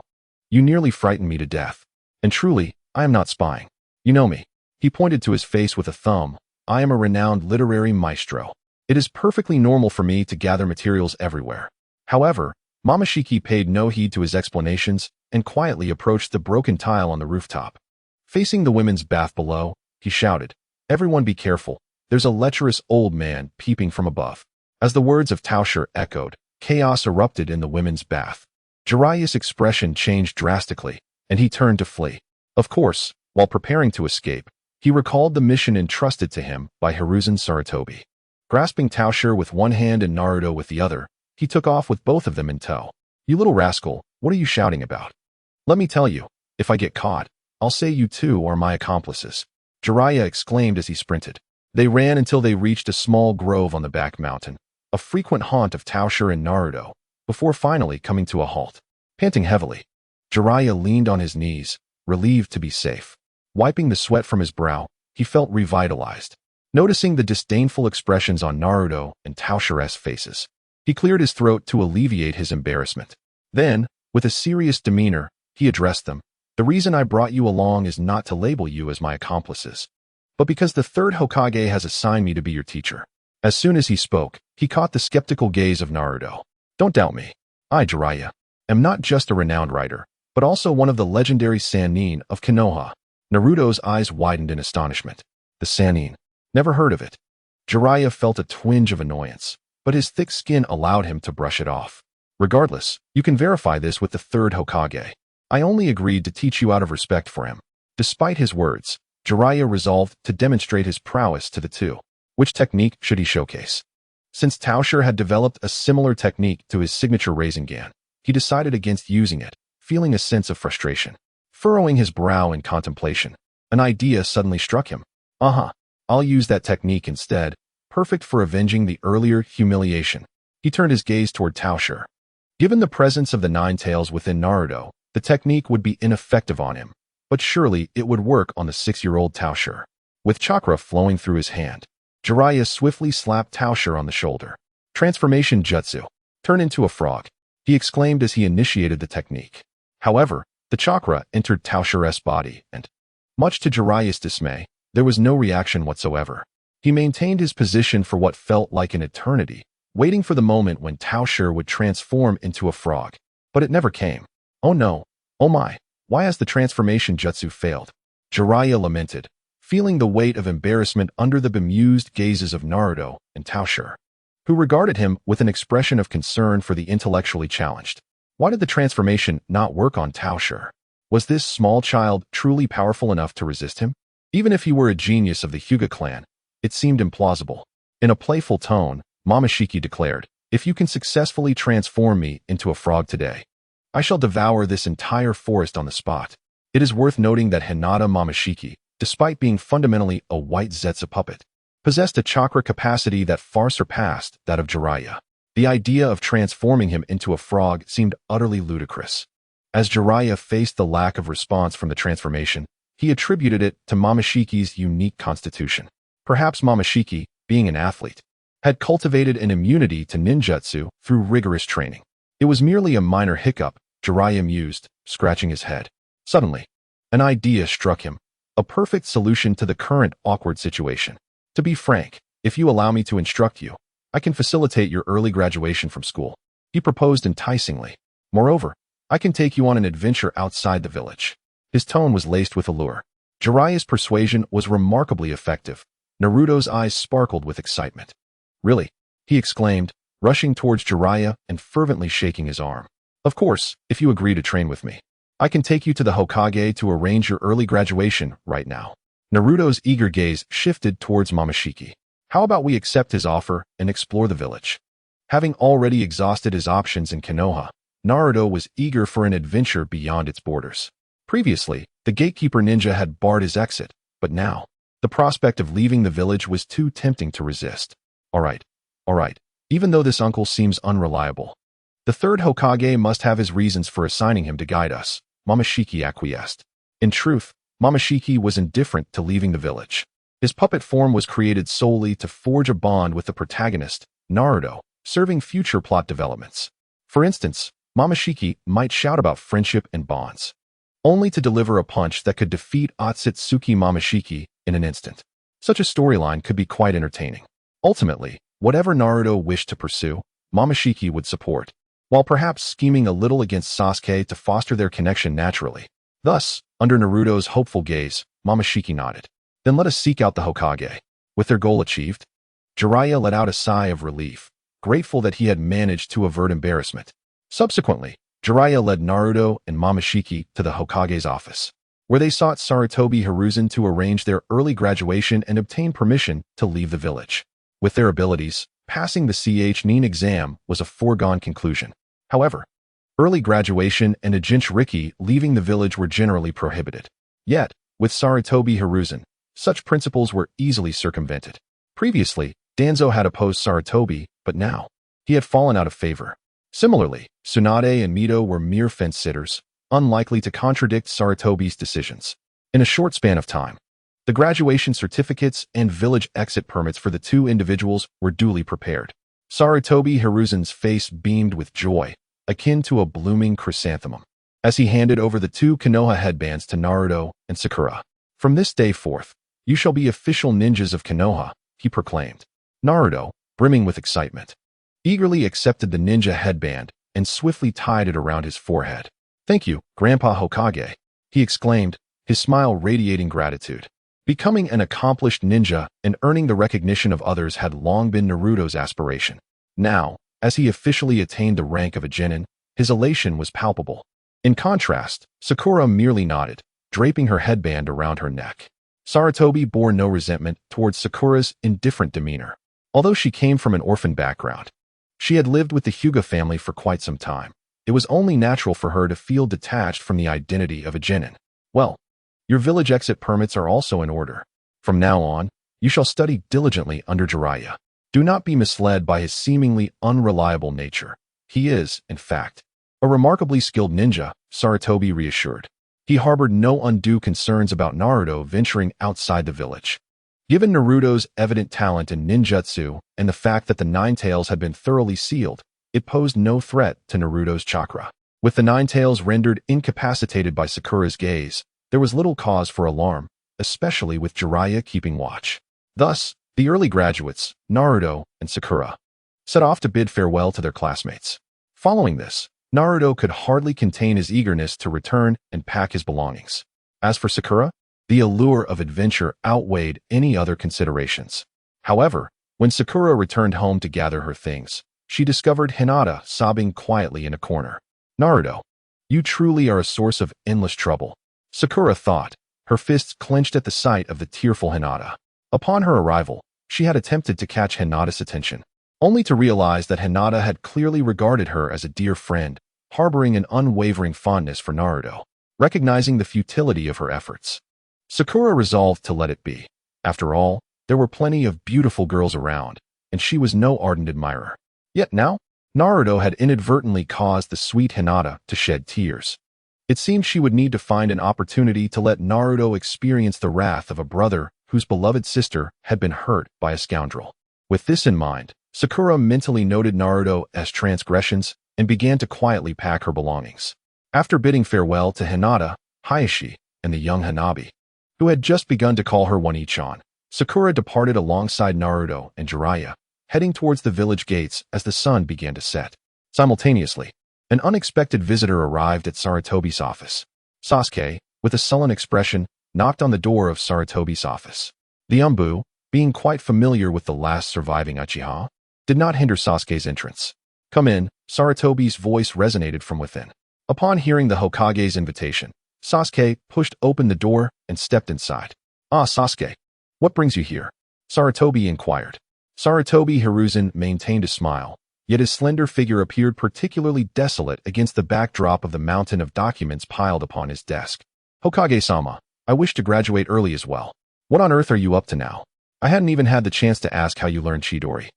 You nearly frightened me to death. And truly, I am not spying. You know me. He pointed to his face with a thumb. I am a renowned literary maestro. It is perfectly normal for me to gather materials everywhere. However, Momoshiki paid no heed to his explanations and quietly approached the broken tile on the rooftop. Facing the women's bath below, he shouted, "Everyone be careful. There's a lecherous old man peeping from above." As the words of Tao Shi echoed, chaos erupted in the women's bath. Jiraiya's expression changed drastically, and he turned to flee. Of course, while preparing to escape, he recalled the mission entrusted to him by Hiruzen Sarutobi. Grasping Tao Shi with one hand and Naruto with the other, he took off with both of them in tow. You little rascal, what are you shouting about? Let me tell you, if I get caught, I'll say you two are my accomplices. Jiraiya exclaimed as he sprinted. They ran until they reached a small grove on the back mountain, a frequent haunt of Tao Shi and Naruto, before finally coming to a halt. Panting heavily, Jiraiya leaned on his knees, relieved to be safe. Wiping the sweat from his brow, he felt revitalized. Noticing the disdainful expressions on Naruto and Tao Shi's faces, he cleared his throat to alleviate his embarrassment. Then, with a serious demeanor, he addressed them. The reason I brought you along is not to label you as my accomplices, but because the third Hokage has assigned me to be your teacher. As soon as he spoke, he caught the skeptical gaze of Naruto. Don't doubt me. I, Jiraiya, am not just a renowned writer, but also one of the legendary Sannin of Konoha. Naruto's eyes widened in astonishment. The Sannin. Never heard of it. Jiraiya felt a twinge of annoyance, but his thick skin allowed him to brush it off. Regardless, you can verify this with the third Hokage. I only agreed to teach you out of respect for him. Despite his words, Jiraiya resolved to demonstrate his prowess to the two. Which technique should he showcase? Since Tao Shi had developed a similar technique to his signature Rasengan, he decided against using it, feeling a sense of frustration. Furrowing his brow in contemplation, an idea suddenly struck him. I'll use that technique instead, perfect for avenging the earlier humiliation. He turned his gaze toward Tao Shi. Given the presence of the Nine Tails within Naruto, the technique would be ineffective on him, but surely it would work on the 6-year-old Tao Shi. With chakra flowing through his hand, Jiraiya swiftly slapped Tao Shi on the shoulder. Transformation Jutsu. Turn into a frog, he exclaimed as he initiated the technique. However, the chakra entered Tao Shi's body and, much to Jiraiya's dismay, there was no reaction whatsoever. He maintained his position for what felt like an eternity, waiting for the moment when Tao Shi would transform into a frog. But it never came. Oh no, oh my, why has the transformation jutsu failed? Jiraiya lamented, feeling the weight of embarrassment under the bemused gazes of Naruto and Tao Shi, who regarded him with an expression of concern for the intellectually challenged. Why did the transformation not work on Tao Shi? Was this small child truly powerful enough to resist him? Even if he were a genius of the Hyuga clan, it seemed implausible. In a playful tone, Momoshiki declared, if you can successfully transform me into a frog today, I shall devour this entire forest on the spot. It is worth noting that Hinata Momoshiki, despite being fundamentally a white Zetsu puppet, possessed a chakra capacity that far surpassed that of Jiraiya. The idea of transforming him into a frog seemed utterly ludicrous. As Jiraiya faced the lack of response from the transformation, he attributed it to Momoshiki's unique constitution. Perhaps Momoshiki, being an athlete, had cultivated an immunity to ninjutsu through rigorous training. It was merely a minor hiccup, Jiraiya mused, scratching his head. Suddenly, an idea struck him, a perfect solution to the current awkward situation. To be frank, if you allow me to instruct you, I can facilitate your early graduation from school, he proposed enticingly. Moreover, I can take you on an adventure outside the village. His tone was laced with allure. Jiraiya's persuasion was remarkably effective. Naruto's eyes sparkled with excitement. Really? He exclaimed, rushing towards Jiraiya and fervently shaking his arm. Of course, if you agree to train with me. I can take you to the Hokage to arrange your early graduation right now. Naruto's eager gaze shifted towards Momoshiki. How about we accept his offer and explore the village? Having already exhausted his options in Konoha, Naruto was eager for an adventure beyond its borders. Previously, the gatekeeper ninja had barred his exit, but now, the prospect of leaving the village was too tempting to resist. All right. Even though this uncle seems unreliable, the third Hokage must have his reasons for assigning him to guide us, Momoshiki acquiesced. In truth, Momoshiki was indifferent to leaving the village. His puppet form was created solely to forge a bond with the protagonist, Naruto, serving future plot developments. For instance, Momoshiki might shout about friendship and bonds, only to deliver a punch that could defeat Otsutsuki Momoshiki in an instant. Such a storyline could be quite entertaining. Ultimately, whatever Naruto wished to pursue, Momoshiki would support, while perhaps scheming a little against Sasuke to foster their connection naturally. Thus, under Naruto's hopeful gaze, Momoshiki nodded. Then let us seek out the Hokage. With their goal achieved, Jiraiya let out a sigh of relief, grateful that he had managed to avert embarrassment. Subsequently, Jiraiya led Naruto and Momoshiki to the Hokage's office, where they sought Sarutobi Hiruzen to arrange their early graduation and obtain permission to leave the village. With their abilities, passing the Nin exam was a foregone conclusion. However, early graduation and a Jinchuriki leaving the village were generally prohibited. Yet, with Sarutobi Hiruzen, such principles were easily circumvented. Previously, Danzo had opposed Sarutobi, but now, he had fallen out of favor. Similarly, Tsunade and Mito were mere fence-sitters, unlikely to contradict Sarutobi's decisions. In a short span of time, The graduation certificates and village exit permits for the two individuals were duly prepared. Sarutobi Hiruzen's face beamed with joy, akin to a blooming chrysanthemum, as he handed over the two Konoha headbands to Naruto and Sakura. From this day forth, you shall be official ninjas of Konoha, he proclaimed. Naruto, brimming with excitement, eagerly accepted the ninja headband and swiftly tied it around his forehead. Thank you, Grandpa Hokage, he exclaimed, his smile radiating gratitude. Becoming an accomplished ninja and earning the recognition of others had long been Naruto's aspiration. Now, as he officially attained the rank of a genin, his elation was palpable. In contrast, Sakura merely nodded, draping her headband around her neck. Sarutobi bore no resentment towards Sakura's indifferent demeanor. Although she came from an orphan background, she had lived with the Hyuga family for quite some time. It was only natural for her to feel detached from the identity of a genin. Well, your village exit permits are also in order. From now on, you shall study diligently under Jiraiya. Do not be misled by his seemingly unreliable nature. He is, in fact, a remarkably skilled ninja, Sarutobi reassured. He harbored no undue concerns about Naruto venturing outside the village. Given Naruto's evident talent in ninjutsu and the fact that the Nine Tails had been thoroughly sealed, it posed no threat to Naruto's chakra. With the Nine Tails rendered incapacitated by Sakura's gaze, there was little cause for alarm, especially with Jiraiya keeping watch. Thus, the early graduates, Naruto and Sakura, set off to bid farewell to their classmates. Following this, Naruto could hardly contain his eagerness to return and pack his belongings. As for Sakura, the allure of adventure outweighed any other considerations. However, when Sakura returned home to gather her things, she discovered Hinata sobbing quietly in a corner. Naruto, you truly are a source of endless trouble, Sakura thought, her fists clenched at the sight of the tearful Hinata. Upon her arrival, she had attempted to catch Hinata's attention, only to realize that Hinata had clearly regarded her as a dear friend, harboring an unwavering fondness for Naruto. Recognizing the futility of her efforts, Sakura resolved to let it be. After all, there were plenty of beautiful girls around, and she was no ardent admirer. Yet now, Naruto had inadvertently caused the sweet Hinata to shed tears. It seemed she would need to find an opportunity to let Naruto experience the wrath of a brother whose beloved sister had been hurt by a scoundrel. With this in mind, Sakura mentally noted Naruto's transgressions and began to quietly pack her belongings. After bidding farewell to Hinata, Hayashi, and the young Hanabi, who had just begun to call her One-chan, Sakura departed alongside Naruto and Jiraiya, heading towards the village gates as the sun began to set. Simultaneously, an unexpected visitor arrived at Sarutobi's office. Sasuke, with a sullen expression, knocked on the door of Sarutobi's office. The Umbu, being quite familiar with the last surviving Uchiha, did not hinder Sasuke's entrance. Come in, Sarutobi's voice resonated from within. Upon hearing the Hokage's invitation, Sasuke pushed open the door and stepped inside. Ah, Sasuke, what brings you here? Sarutobi inquired. Sarutobi Hiruzen maintained a smile, yet his slender figure appeared particularly desolate against the backdrop of the mountain of documents piled upon his desk. Hokage-sama, I wish to graduate early as well. What on earth are you up to now? I hadn't even had the chance to ask how you learned Chidori.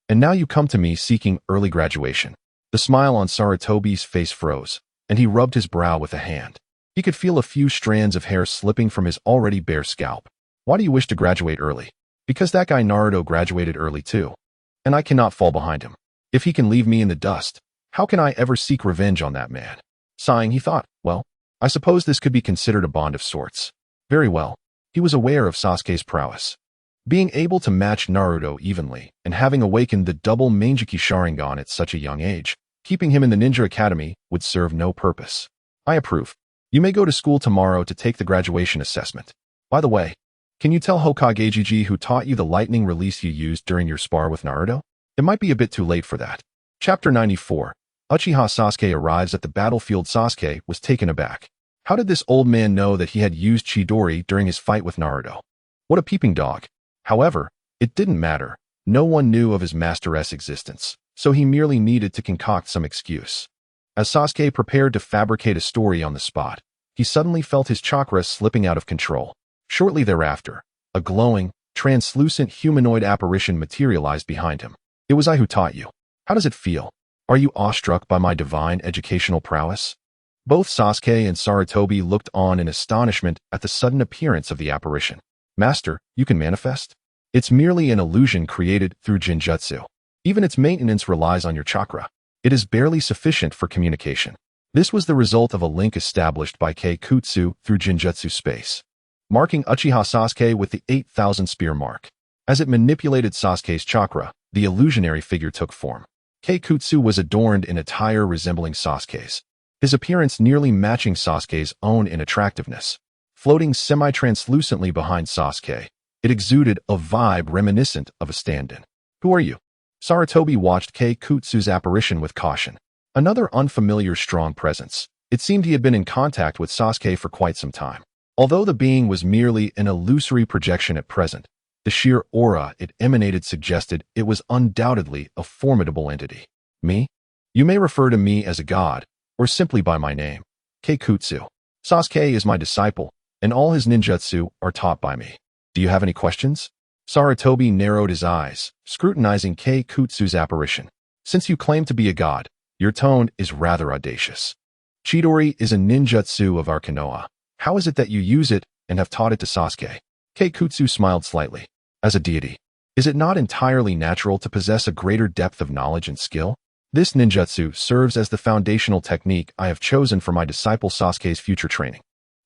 And now you come to me seeking early graduation. The smile on Sarutobi's face froze, and he rubbed his brow with a hand. He could feel a few strands of hair slipping from his already bare scalp. Why do you wish to graduate early? Because that guy Naruto graduated early too. And I cannot fall behind him. If he can leave me in the dust, how can I ever seek revenge on that man? Sighing, he thought, well, I suppose this could be considered a bond of sorts. Very well. He was aware of Sasuke's prowess. Being able to match Naruto evenly and having awakened the double Manjiki Sharingan at such a young age, keeping him in the Ninja Academy would serve no purpose. I approve. You may go to school tomorrow to take the graduation assessment. By the way, can you tell Hokage who taught you the lightning release you used during your spar with Naruto? It might be a bit too late for that. Chapter 94. Uchiha Sasuke arrives at the battlefield. Sasuke was taken aback. How did this old man know that he had used Chidori during his fight with Naruto? What a peeping dog. However, it didn't matter. No one knew of his master's existence, so he merely needed to concoct some excuse. As Sasuke prepared to fabricate a story on the spot, he suddenly felt his chakra slipping out of control. Shortly thereafter, a glowing, translucent humanoid apparition materialized behind him. It was I who taught you. How does it feel? Are you awestruck by my divine educational prowess? Both Sasuke and Sarutobi looked on in astonishment at the sudden appearance of the apparition. Master, you can manifest? It's merely an illusion created through Jinjutsu. Even its maintenance relies on your chakra. It is barely sufficient for communication. This was the result of a link established by Keikutsu through Jinjutsu space, marking Uchiha Sasuke with the 8,000 spear mark. As it manipulated Sasuke's chakra, the illusionary figure took form. Keikutsu was adorned in attire resembling Sasuke's, his appearance nearly matching Sasuke's own in attractiveness. Floating semi-translucently behind Sasuke, it exuded a vibe reminiscent of a stand-in. Who are you? Sarutobi watched Keikutsu's apparition with caution. Another unfamiliar strong presence. It seemed he had been in contact with Sasuke for quite some time. Although the being was merely an illusory projection at present, the sheer aura it emanated suggested it was undoubtedly a formidable entity. Me? You may refer to me as a god, or simply by my name, Keikutsu. Sasuke is my disciple, and all his ninjutsu are taught by me. Do you have any questions? Sarutobi narrowed his eyes, scrutinizing Keikutsu's apparition. Since you claim to be a god, your tone is rather audacious. Chidori is a ninjutsu of our Konoha. How is it that you use it and have taught it to Sasuke? Keikutsu smiled slightly. As a deity, is it not entirely natural to possess a greater depth of knowledge and skill? This ninjutsu serves as the foundational technique I have chosen for my disciple Sasuke's future training.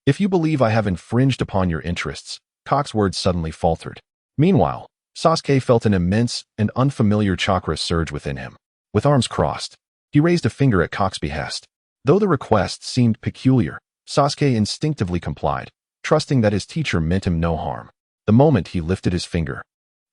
If you believe I have infringed upon your interests, Cock's words suddenly faltered. Meanwhile, Sasuke felt an immense and unfamiliar chakra surge within him. With arms crossed, he raised a finger at Cock's behest. Though the request seemed peculiar, Sasuke instinctively complied, trusting that his teacher meant him no harm. The moment he lifted his finger,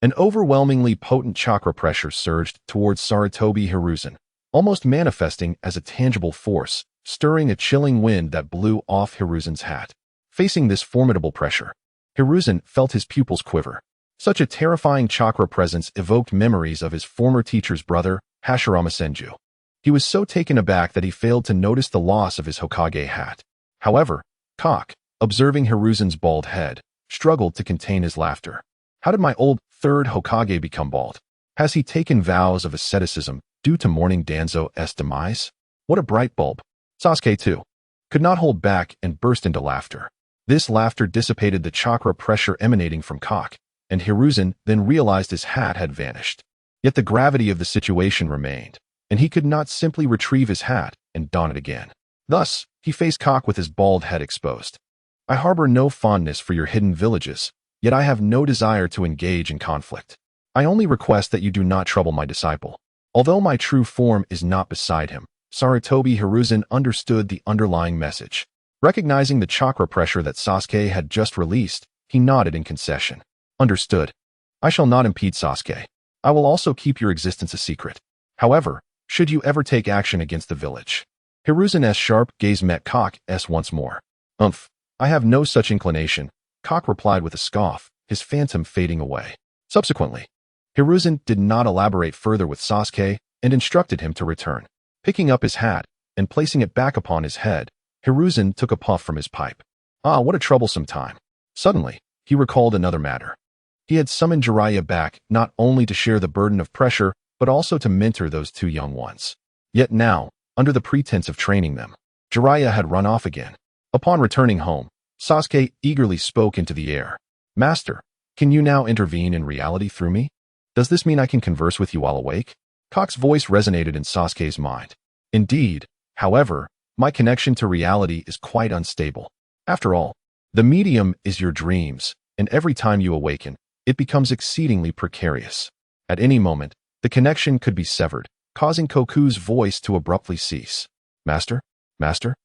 an overwhelmingly potent chakra pressure surged towards Sarutobi Hiruzen, almost manifesting as a tangible force, stirring a chilling wind that blew off Hiruzen's hat. Facing this formidable pressure, Hiruzen felt his pupils quiver. Such a terrifying chakra presence evoked memories of his former teacher's brother, Hashirama Senju. He was so taken aback that he failed to notice the loss of his Hokage hat. However, Cock, observing Hiruzen's bald head, struggled to contain his laughter. How did my old third Hokage become bald? Has he taken vows of asceticism due to mourning Danzo's demise? What a bright bulb. Sasuke, too, could not hold back and burst into laughter. This laughter dissipated the chakra pressure emanating from Cock, and Hiruzen then realized his hat had vanished. Yet the gravity of the situation remained, and he could not simply retrieve his hat and don it again. Thus, he faced Cock with his bald head exposed. I harbor no fondness for your hidden villages, yet I have no desire to engage in conflict. I only request that you do not trouble my disciple. Although my true form is not beside him, Sarutobi Hiruzen understood the underlying message. Recognizing the chakra pressure that Sasuke had just released, he nodded in concession. Understood. I shall not impede Sasuke. I will also keep your existence a secret. However, should you ever take action against the village. Hiruzen's sharp gaze met Cock's once more. I have no such inclination, Cock replied with a scoff, his phantom fading away. Subsequently, Hiruzen did not elaborate further with Sasuke and instructed him to return. Picking up his hat and placing it back upon his head, Hiruzen took a puff from his pipe. Ah, what a troublesome time. Suddenly, he recalled another matter. He had summoned Jiraiya back not only to share the burden of pressure, but also to mentor those two young ones. Yet now, under the pretense of training them, Jiraiya had run off again. Upon returning home, Sasuke eagerly spoke into the air. Master, can you now intervene in reality through me? Does this mean I can converse with you while awake? Cock's voice resonated in Sasuke's mind. Indeed, however, my connection to reality is quite unstable. After all, the medium is your dreams, and every time you awaken, it becomes exceedingly precarious. At any moment, the connection could be severed, causing Koku's voice to abruptly cease. Master? Master?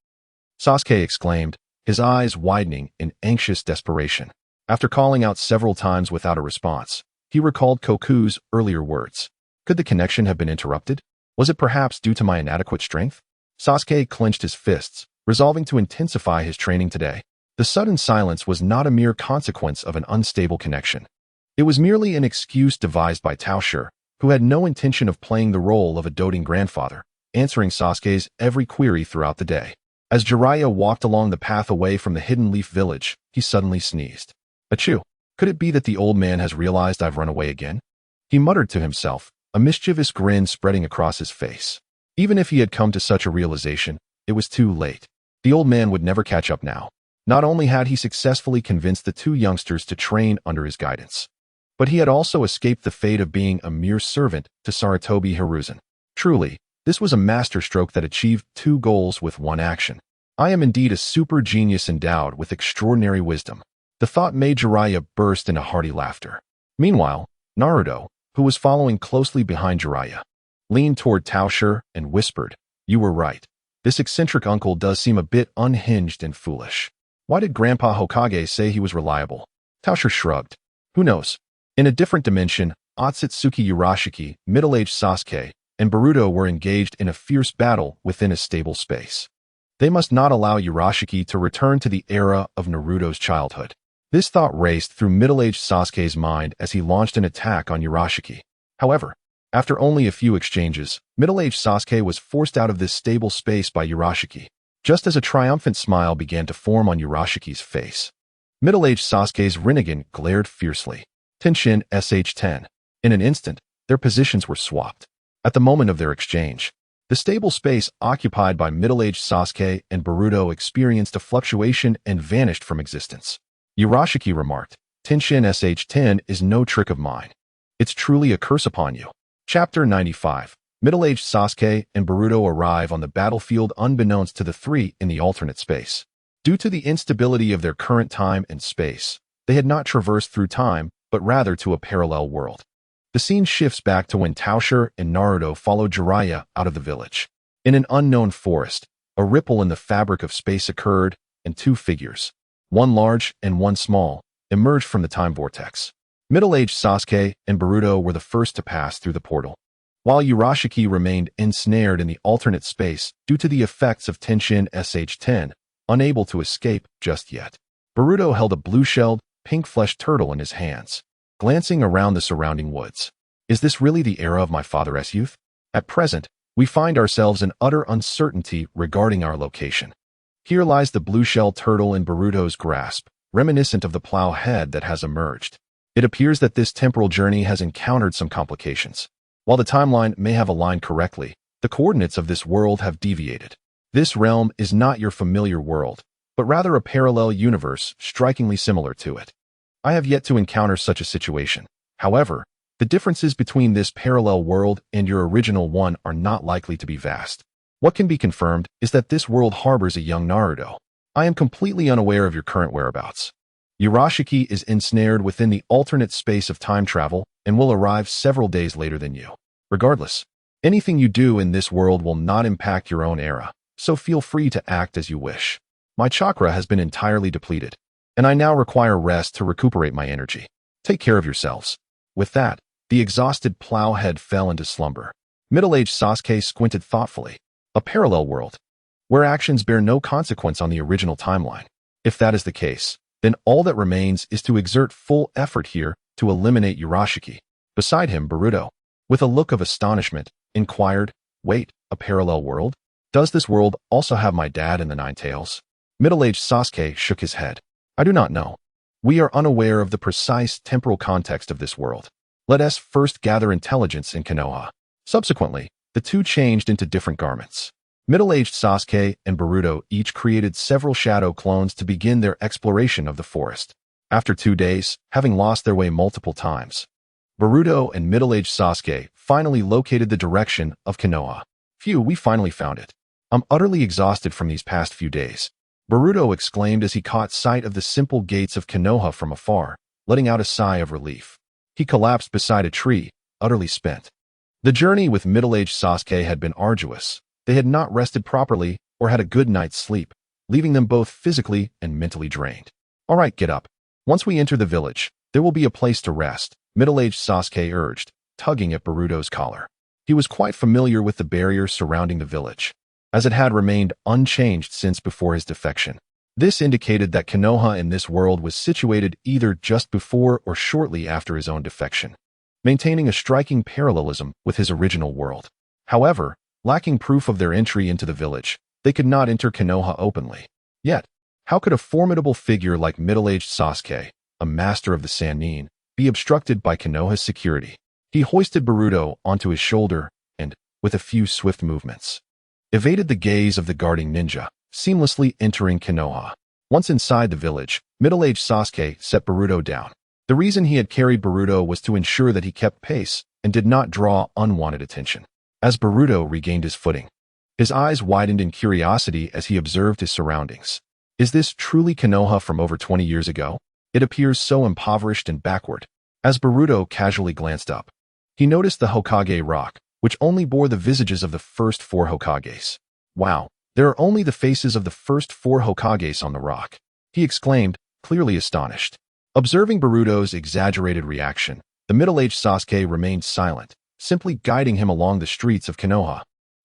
Sasuke exclaimed, his eyes widening in anxious desperation. After calling out several times without a response, he recalled Koku's earlier words. Could the connection have been interrupted? Was it perhaps due to my inadequate strength? Sasuke clenched his fists, resolving to intensify his training today. The sudden silence was not a mere consequence of an unstable connection. It was merely an excuse devised by Tao Shi, who had no intention of playing the role of a doting grandfather, answering Sasuke's every query throughout the day. As Jiraiya walked along the path away from the Hidden Leaf Village, he suddenly sneezed. Achoo! Could it be that the old man has realized I've run away again? He muttered to himself, a mischievous grin spreading across his face. Even if he had come to such a realization, it was too late. The old man would never catch up now. Not only had he successfully convinced the two youngsters to train under his guidance, but he had also escaped the fate of being a mere servant to Sarutobi Hiruzen. Truly, this was a masterstroke that achieved two goals with one action. I am indeed a super genius endowed with extraordinary wisdom. The thought made Jiraiya burst into hearty laughter. Meanwhile, Naruto, who was following closely behind Jiraiya, leaned toward Tao Shi and whispered, "You were right. This eccentric uncle does seem a bit unhinged and foolish. Why did Grandpa Hokage say he was reliable?" Tao Shi shrugged. Who knows? In a different dimension, Otsutsuki Momoshiki, middle-aged Sasuke, and Boruto were engaged in a fierce battle within a stable space. They must not allow Urashiki to return to the era of Naruto's childhood. This thought raced through middle-aged Sasuke's mind as he launched an attack on Urashiki. However, after only a few exchanges, middle-aged Sasuke was forced out of this stable space by Urashiki, just as a triumphant smile began to form on Urashiki's face. Middle-aged Sasuke's Rinnegan glared fiercely. Tenshin sh10. In an instant, their positions were swapped. At the moment of their exchange, the stable space occupied by middle-aged Sasuke and Boruto experienced a fluctuation and vanished from existence. Urashiki remarked, "Tenshin sh10 is no trick of mine. It's truly a curse upon you." Chapter 95. Middle-aged Sasuke and Boruto arrive on the battlefield unbeknownst to the three in the alternate space. Due to the instability of their current time and space, they had not traversed through time, but rather to a parallel world. The scene shifts back to when Tao Shi and Naruto followed Jiraiya out of the village. In an unknown forest, a ripple in the fabric of space occurred, and two figures, one large and one small, emerged from the time vortex. Middle-aged Sasuke and Boruto were the first to pass through the portal, while Urashiki remained ensnared in the alternate space due to the effects of Tenshin sh10, unable to escape just yet. Boruto held a blue-shelled, pink-fleshed turtle in his hands, glancing around the surrounding woods. Is this really the era of my father's youth? At present, we find ourselves in utter uncertainty regarding our location. Here lies the blue-shelled turtle in Boruto's grasp, reminiscent of the plow head that has emerged. It appears that this temporal journey has encountered some complications. While the timeline may have aligned correctly, the coordinates of this world have deviated. This realm is not your familiar world, but rather a parallel universe strikingly similar to it. I have yet to encounter such a situation. However, the differences between this parallel world and your original one are not likely to be vast. What can be confirmed is that this world harbors a young Naruto. I am completely unaware of your current whereabouts. Urashiki is ensnared within the alternate space of time travel and will arrive several days later than you. Regardless, anything you do in this world will not impact your own era, so feel free to act as you wish. My chakra has been entirely depleted, and I now require rest to recuperate my energy. Take care of yourselves. With that, the exhausted plowhead fell into slumber. Middle-aged Sasuke squinted thoughtfully. A parallel world, where actions bear no consequence on the original timeline. If that is the case, then all that remains is to exert full effort here to eliminate Urashiki. Beside him, Boruto, with a look of astonishment, inquired, "Wait, a parallel world? Does this world also have my dad in the Nine Tails?" Middle-aged Sasuke shook his head. "I do not know. We are unaware of the precise temporal context of this world. Let us first gather intelligence in Konoha." Subsequently, the two changed into different garments. Middle-aged Sasuke and Boruto each created several shadow clones to begin their exploration of the forest. After 2 days, having lost their way multiple times, Boruto and middle-aged Sasuke finally located the direction of Konoha. "Phew, we finally found it. I'm utterly exhausted from these past few days," Boruto exclaimed as he caught sight of the simple gates of Konoha from afar, letting out a sigh of relief. He collapsed beside a tree, utterly spent. The journey with middle-aged Sasuke had been arduous. They had not rested properly or had a good night's sleep, leaving them both physically and mentally drained. "All right, get up. Once we enter the village, there will be a place to rest," middle-aged Sasuke urged, tugging at Boruto's collar. He was quite familiar with the barriers surrounding the village, as it had remained unchanged since before his defection. This indicated that Konoha in this world was situated either just before or shortly after his own defection, maintaining a striking parallelism with his original world. However, lacking proof of their entry into the village, they could not enter Konoha openly. Yet, how could a formidable figure like middle-aged Sasuke, a master of the Sannin, be obstructed by Konoha's security? He hoisted Boruto onto his shoulder and, with a few swift movements, evaded the gaze of the guarding ninja, seamlessly entering Konoha. Once inside the village, middle-aged Sasuke set Boruto down. The reason he had carried Boruto was to ensure that he kept pace and did not draw unwanted attention. As Boruto regained his footing, his eyes widened in curiosity as he observed his surroundings. Is this truly Konoha from over 20 years ago? It appears so impoverished and backward. As Boruto casually glanced up, he noticed the Hokage rock, which only bore the visages of the first 4 Hokages. Wow, there are only the faces of the first 4 Hokages on the rock, he exclaimed, clearly astonished. Observing Boruto's exaggerated reaction, the middle-aged Sasuke remained silent, simply guiding him along the streets of Konoha,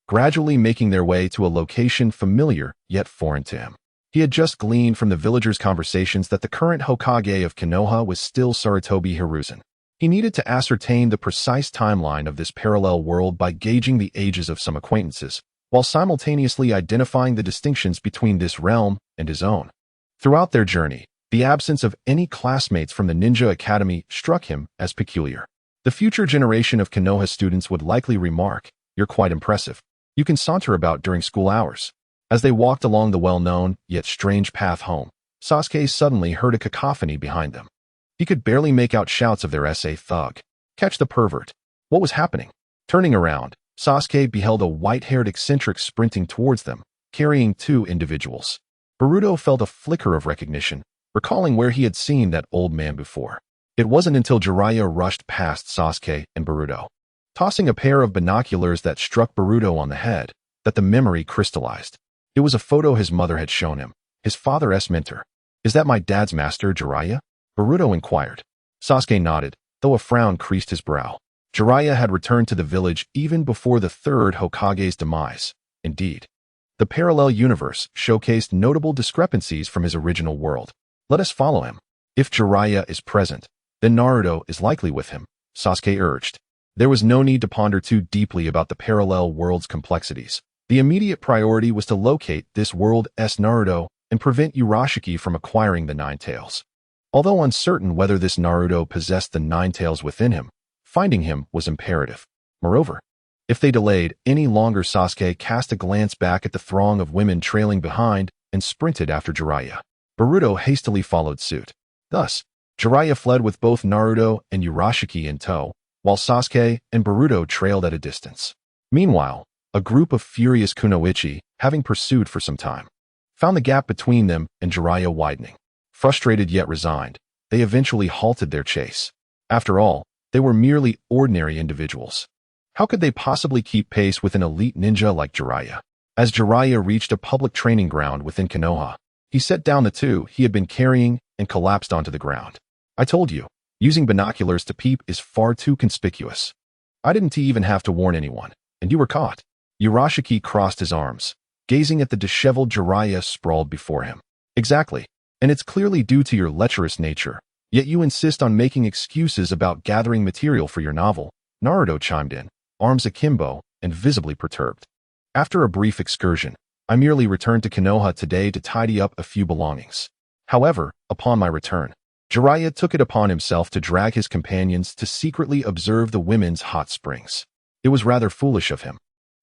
gradually making their way to a location familiar yet foreign to him. He had just gleaned from the villagers' conversations that the current Hokage of Konoha was still Sarutobi Hiruzen. He needed to ascertain the precise timeline of this parallel world by gauging the ages of some acquaintances, while simultaneously identifying the distinctions between this realm and his own. Throughout their journey, the absence of any classmates from the Ninja Academy struck him as peculiar. The future generation of Konoha students would likely remark, "You're quite impressive. You can saunter about during school hours." As they walked along the well-known, yet strange path home, Sasuke suddenly heard a cacophony behind them. He could barely make out shouts of their SA thug. Catch the pervert. What was happening? Turning around, Sasuke beheld a white-haired eccentric sprinting towards them, carrying 2 individuals. Boruto felt a flicker of recognition, recalling where he had seen that old man before. It wasn't until Jiraiya rushed past Sasuke and Boruto, tossing a pair of binoculars that struck Boruto on the head, that the memory crystallized. It was a photo his mother had shown him, his father's mentor. "Is that my dad's master, Jiraiya?" Boruto inquired. Sasuke nodded, though a frown creased his brow. Jiraiya had returned to the village even before the 3rd Hokage's demise. Indeed, the parallel universe showcased notable discrepancies from his original world. Let us follow him. If Jiraiya is present, then Naruto is likely with him, Sasuke urged. There was no need to ponder too deeply about the parallel world's complexities. The immediate priority was to locate this world's Naruto and prevent Urashiki from acquiring the 9 tails. Although uncertain whether this Naruto possessed the 9 tails within him, finding him was imperative. Moreover, if they delayed any longer, Sasuke cast a glance back at the throng of women trailing behind and sprinted after Jiraiya. Boruto hastily followed suit. Thus, Jiraiya fled with both Naruto and Urashiki in tow, while Sasuke and Boruto trailed at a distance. Meanwhile, a group of furious kunoichi, having pursued for some time, found the gap between them and Jiraiya widening. Frustrated yet resigned, they eventually halted their chase. After all, they were merely ordinary individuals. How could they possibly keep pace with an elite ninja like Jiraiya? As Jiraiya reached a public training ground within Konoha, he set down the 2 he had been carrying and collapsed onto the ground. "I told you, using binoculars to peep is far too conspicuous. I didn't even have to warn anyone, and you were caught." Urashiki crossed his arms, gazing at the disheveled Jiraiya sprawled before him. "Exactly, and it's clearly due to your lecherous nature, yet you insist on making excuses about gathering material for your novel," Naruto chimed in, arms akimbo and visibly perturbed. "After a brief excursion, I merely returned to Konoha today to tidy up a few belongings. However, upon my return, Jiraiya took it upon himself to drag his companions to secretly observe the women's hot springs. It was rather foolish of him,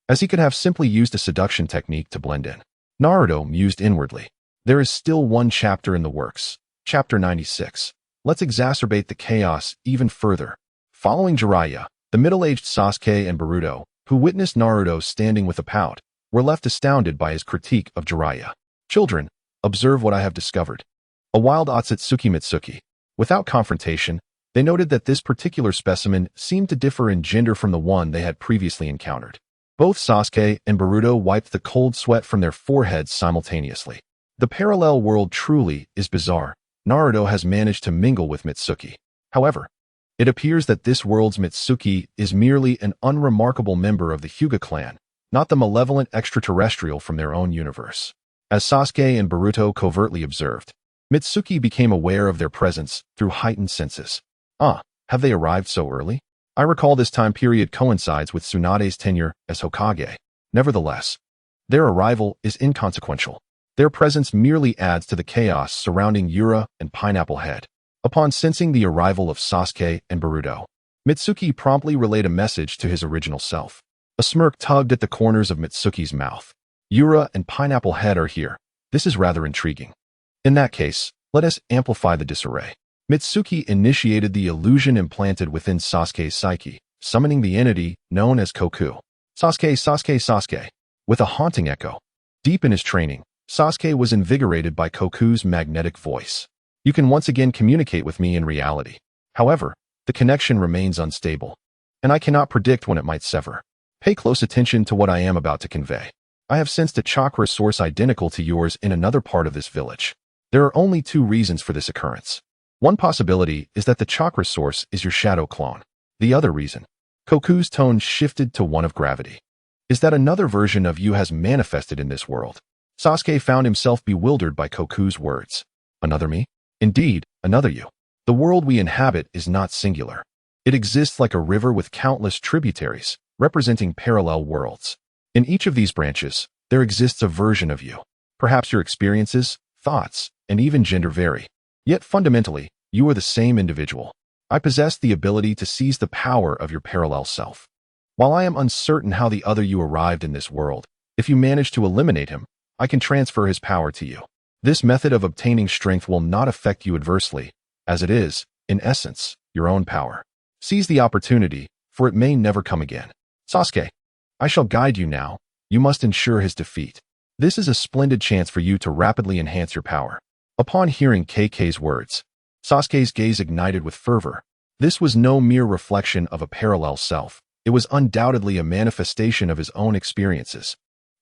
as he could have simply used a seduction technique to blend in." Naruto mused inwardly. There is still one chapter in the works. Chapter 96. Let's exacerbate the chaos even further. Following Jiraiya, the middle-aged Sasuke and Boruto, who witnessed Naruto standing with a pout, were left astounded by his critique of Jiraiya. "Children, observe what I have discovered." A wild Otsutsuki Mitsuki. Without confrontation, they noted that this particular specimen seemed to differ in gender from the one they had previously encountered. Both Sasuke and Boruto wiped the cold sweat from their foreheads simultaneously. The parallel world truly is bizarre. Naruto has managed to mingle with Mitsuki. However, it appears that this world's Mitsuki is merely an unremarkable member of the Hyuga clan, not the malevolent extraterrestrial from their own universe. As Sasuke and Boruto covertly observed, Mitsuki became aware of their presence through heightened senses. Have they arrived so early? I recall this time period coincides with Tsunade's tenure as Hokage. Nevertheless, their arrival is inconsequential. Their presence merely adds to the chaos surrounding Yura and Pineapple Head. Upon sensing the arrival of Sasuke and Boruto, Mitsuki promptly relayed a message to his original self. A smirk tugged at the corners of Mitsuki's mouth. "Yura and Pineapple Head are here. This is rather intriguing. In that case, let us amplify the disarray. Mitsuki initiated the illusion implanted within Sasuke's psyche, summoning the entity known as Koku. Sasuke, Sasuke, Sasuke. With a haunting echo. Deep in his training, Sasuke was invigorated by Koku's magnetic voice. You can once again communicate with me in reality. However, the connection remains unstable, and I cannot predict when it might sever. Pay close attention to what I am about to convey. I have sensed a chakra source identical to yours in another part of this village. There are only two reasons for this occurrence. One possibility is that the chakra source is your shadow clone. The other reason, Koku's tone shifted to one of gravity, is that another version of you has manifested in this world. Sasuke found himself bewildered by Koku's words. Another me? Indeed, another you. The world we inhabit is not singular. It exists like a river with countless tributaries, representing parallel worlds. In each of these branches, there exists a version of you. Perhaps your experiences, thoughts, and even gender vary. Yet fundamentally, you are the same individual. I possess the ability to seize the power of your parallel self. While I am uncertain how the other you arrived in this world, if you manage to eliminate him, I can transfer his power to you. This method of obtaining strength will not affect you adversely, as it is, in essence, your own power. Seize the opportunity, for it may never come again. Sasuke, I shall guide you now. You must ensure his defeat. This is a splendid chance for you to rapidly enhance your power. Upon hearing KK's words, Sasuke's gaze ignited with fervor. This was no mere reflection of a parallel self. It was undoubtedly a manifestation of his own experiences.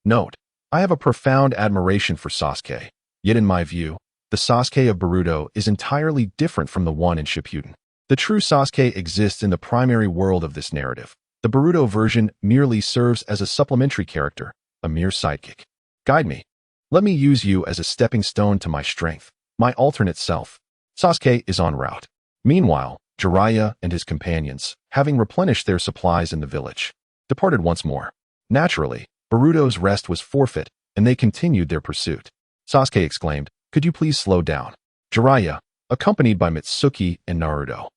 Note, I have a profound admiration for Sasuke, yet in my view, the Sasuke of Boruto is entirely different from the one in Shippuden. The true Sasuke exists in the primary world of this narrative. The Boruto version merely serves as a supplementary character, a mere sidekick. Guide me. Let me use you as a stepping stone to my strength, my alternate self. Sasuke is en route. Meanwhile, Jiraiya and his companions, having replenished their supplies in the village, departed once more. Naturally, Boruto's rest was forfeit, and they continued their pursuit. Sasuke exclaimed, "Could you please slow down?" Jiraiya, accompanied by Mitsuki and Naruto,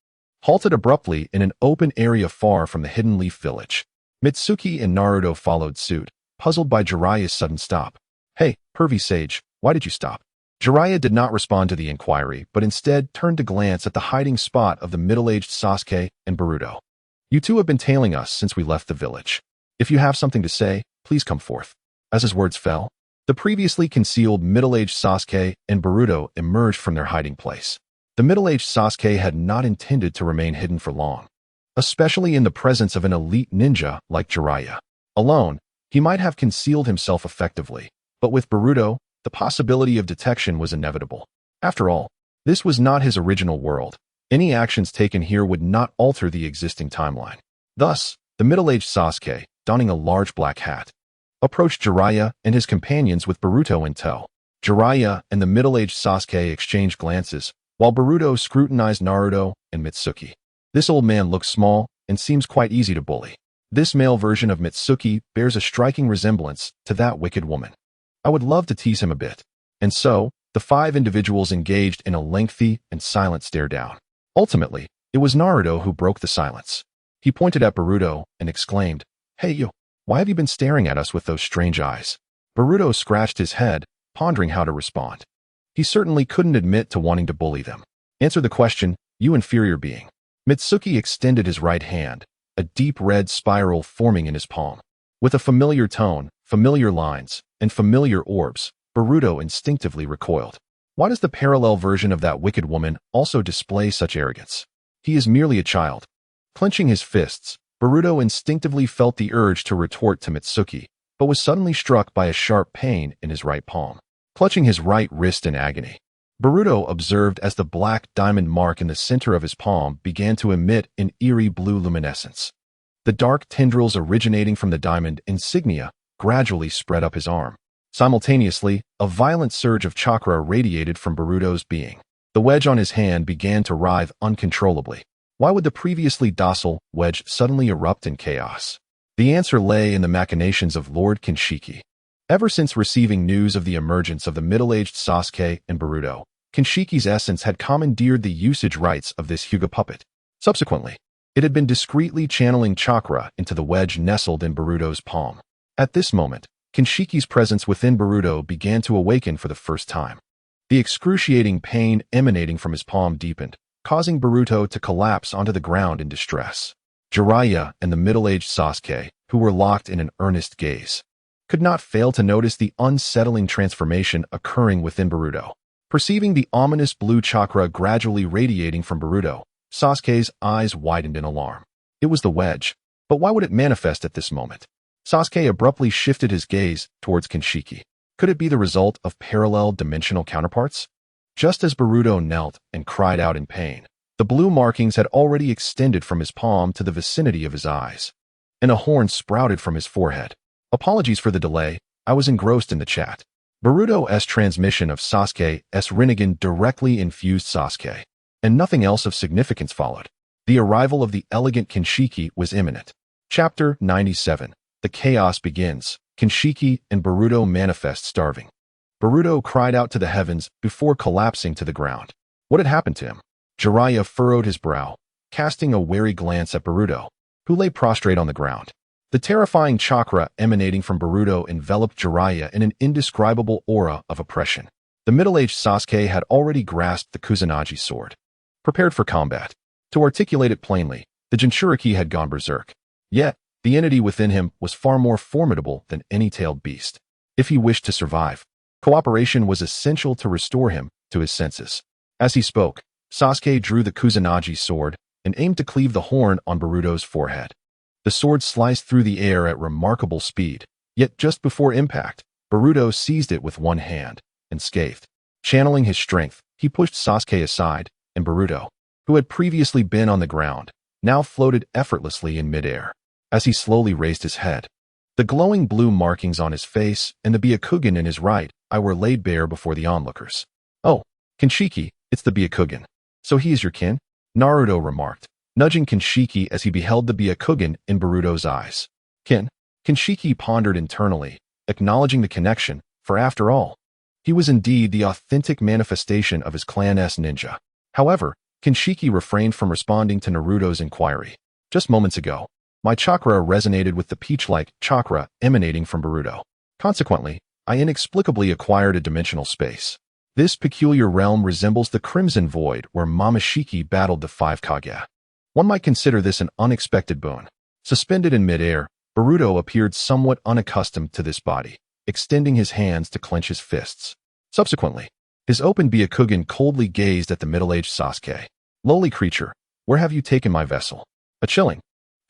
halted abruptly in an open area far from the Hidden Leaf village. Mitsuki and Naruto followed suit, puzzled by Jiraiya's sudden stop. "Hey, pervy sage, why did you stop?" Jiraiya did not respond to the inquiry, but instead turned to glance at the hiding spot of the middle-aged Sasuke and Boruto. "You two have been tailing us since we left the village. If you have something to say, please come forth." As his words fell, the previously concealed middle-aged Sasuke and Boruto emerged from their hiding place. The middle-aged Sasuke had not intended to remain hidden for long, especially in the presence of an elite ninja like Jiraiya. Alone, he might have concealed himself effectively, but with Boruto, the possibility of detection was inevitable. After all, this was not his original world. Any actions taken here would not alter the existing timeline. Thus, the middle-aged Sasuke, donning a large black hat, approached Jiraiya and his companions with Boruto in tow. Jiraiya and the middle-aged Sasuke exchanged glances, while Boruto scrutinized Naruto and Mitsuki. This old man looks small and seems quite easy to bully. This male version of Mitsuki bears a striking resemblance to that wicked woman. I would love to tease him a bit. And so, the five individuals engaged in a lengthy and silent stare down. Ultimately, it was Naruto who broke the silence. He pointed at Boruto and exclaimed, "Hey you, why have you been staring at us with those strange eyes?" Boruto scratched his head, pondering how to respond. He certainly couldn't admit to wanting to bully them. "Answer the question, you inferior being." Mitsuki extended his right hand, a deep red spiral forming in his palm. With a familiar tone, familiar lines, and familiar orbs, Boruto instinctively recoiled. Why does the parallel version of that wicked woman also display such arrogance? He is merely a child. Clenching his fists, Boruto instinctively felt the urge to retort to Mitsuki, but was suddenly struck by a sharp pain in his right palm. Clutching his right wrist in agony, Boruto observed as the black diamond mark in the center of his palm began to emit an eerie blue luminescence. The dark tendrils originating from the diamond insignia gradually spread up his arm. Simultaneously, a violent surge of chakra radiated from Boruto's being. The wedge on his hand began to writhe uncontrollably. Why would the previously docile wedge suddenly erupt in chaos? The answer lay in the machinations of Lord Kinshiki. Ever since receiving news of the emergence of the middle-aged Sasuke and Boruto, Kinshiki's essence had commandeered the usage rights of this Hyuga puppet. Subsequently, it had been discreetly channeling chakra into the wedge nestled in Boruto's palm. At this moment, Kinshiki's presence within Boruto began to awaken for the first time. The excruciating pain emanating from his palm deepened, causing Boruto to collapse onto the ground in distress. Jiraiya and the middle-aged Sasuke, who were locked in an earnest gaze, could not fail to notice the unsettling transformation occurring within Boruto. Perceiving the ominous blue chakra gradually radiating from Boruto, Sasuke's eyes widened in alarm. It was the wedge, but why would it manifest at this moment? Sasuke abruptly shifted his gaze towards Kinshiki. Could it be the result of parallel dimensional counterparts? Just as Boruto knelt and cried out in pain, the blue markings had already extended from his palm to the vicinity of his eyes, and a horn sprouted from his forehead. Apologies for the delay, I was engrossed in the chat. Boruto's transmission of Sasuke's Rinnegan directly infused Sasuke, and nothing else of significance followed. The arrival of the elegant Kinshiki was imminent. Chapter 97. The chaos begins. Kinshiki and Boruto manifest starving. Boruto cried out to the heavens before collapsing to the ground. What had happened to him? Jiraiya furrowed his brow, casting a wary glance at Boruto, who lay prostrate on the ground. The terrifying chakra emanating from Boruto enveloped Jiraiya in an indescribable aura of oppression. The middle-aged Sasuke had already grasped the Kusanagi sword, prepared for combat. To articulate it plainly, the Jinchuriki had gone berserk. Yet, the entity within him was far more formidable than any tailed beast. If he wished to survive, cooperation was essential to restore him to his senses. As he spoke, Sasuke drew the Kusanagi sword and aimed to cleave the horn on Boruto's forehead. The sword sliced through the air at remarkable speed, yet just before impact, Boruto seized it with one hand, and scathed. Channeling his strength, he pushed Sasuke aside, and Boruto, who had previously been on the ground, now floated effortlessly in midair. As he slowly raised his head, the glowing blue markings on his face and the Byakugan in his right eye were laid bare before the onlookers. "Oh, Kinshiki, it's the Byakugan. So he is your kin?" Naruto remarked, nudging Kinshiki as he beheld the Byakugan in Boruto's eyes. "Kin?" Kinshiki pondered internally, acknowledging the connection, for after all, he was indeed the authentic manifestation of his clan's ninja. However, Kinshiki refrained from responding to Naruto's inquiry. "Just moments ago, my chakra resonated with the peach-like chakra emanating from Boruto. Consequently, I inexplicably acquired a dimensional space. This peculiar realm resembles the Crimson Void where Momoshiki battled the five Kage. One might consider this an unexpected boon." Suspended in midair, Boruto appeared somewhat unaccustomed to this body, extending his hands to clench his fists. Subsequently, his open Byakugan coldly gazed at the middle-aged Sasuke. "Lowly creature, where have you taken my vessel?" A chilling,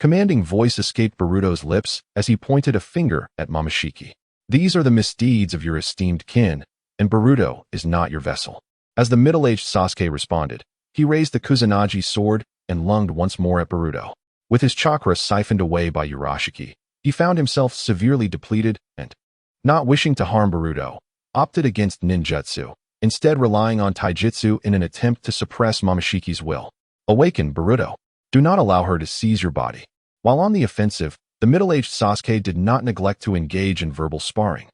commanding voice escaped Boruto's lips as he pointed a finger at Momoshiki. "These are the misdeeds of your esteemed kin, and Boruto is not your vessel." As the middle-aged Sasuke responded, he raised the Kusanagi sword and lunged once more at Boruto. With his chakra siphoned away by Urashiki, he found himself severely depleted and, not wishing to harm Boruto, opted against ninjutsu, instead relying on taijutsu in an attempt to suppress Momoshiki's will. "Awaken, Boruto. Do not allow her to seize your body." While on the offensive, the middle-aged Sasuke did not neglect to engage in verbal sparring.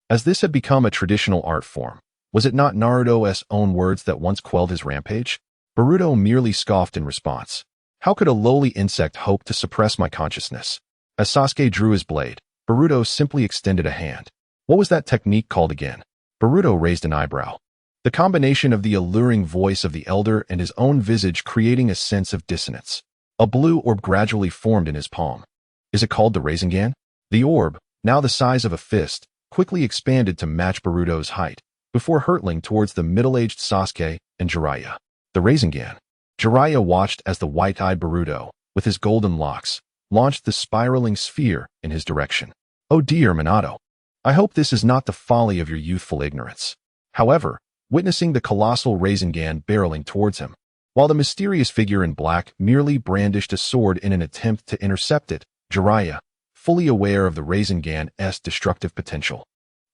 As this had become a traditional art form, was it not Naruto's own words that once quelled his rampage? Boruto merely scoffed in response. "How could a lowly insect hope to suppress my consciousness?" As Sasuke drew his blade, Boruto simply extended a hand. What was that technique called again? Boruto raised an eyebrow. The combination of the alluring voice of the elder and his own visage creating a sense of dissonance. A blue orb gradually formed in his palm. Is it called the Rasengan? The orb, now the size of a fist, quickly expanded to match Boruto's height, before hurtling towards the middle-aged Sasuke and Jiraiya. The Rasengan. Jiraiya watched as the white-eyed Boruto, with his golden locks, launched the spiraling sphere in his direction. "Oh dear, Minato. I hope this is not the folly of your youthful ignorance." However, witnessing the colossal Rasengan barreling towards him, while the mysterious figure in black merely brandished a sword in an attempt to intercept it, Jiraiya, fully aware of the Rasengan's destructive potential,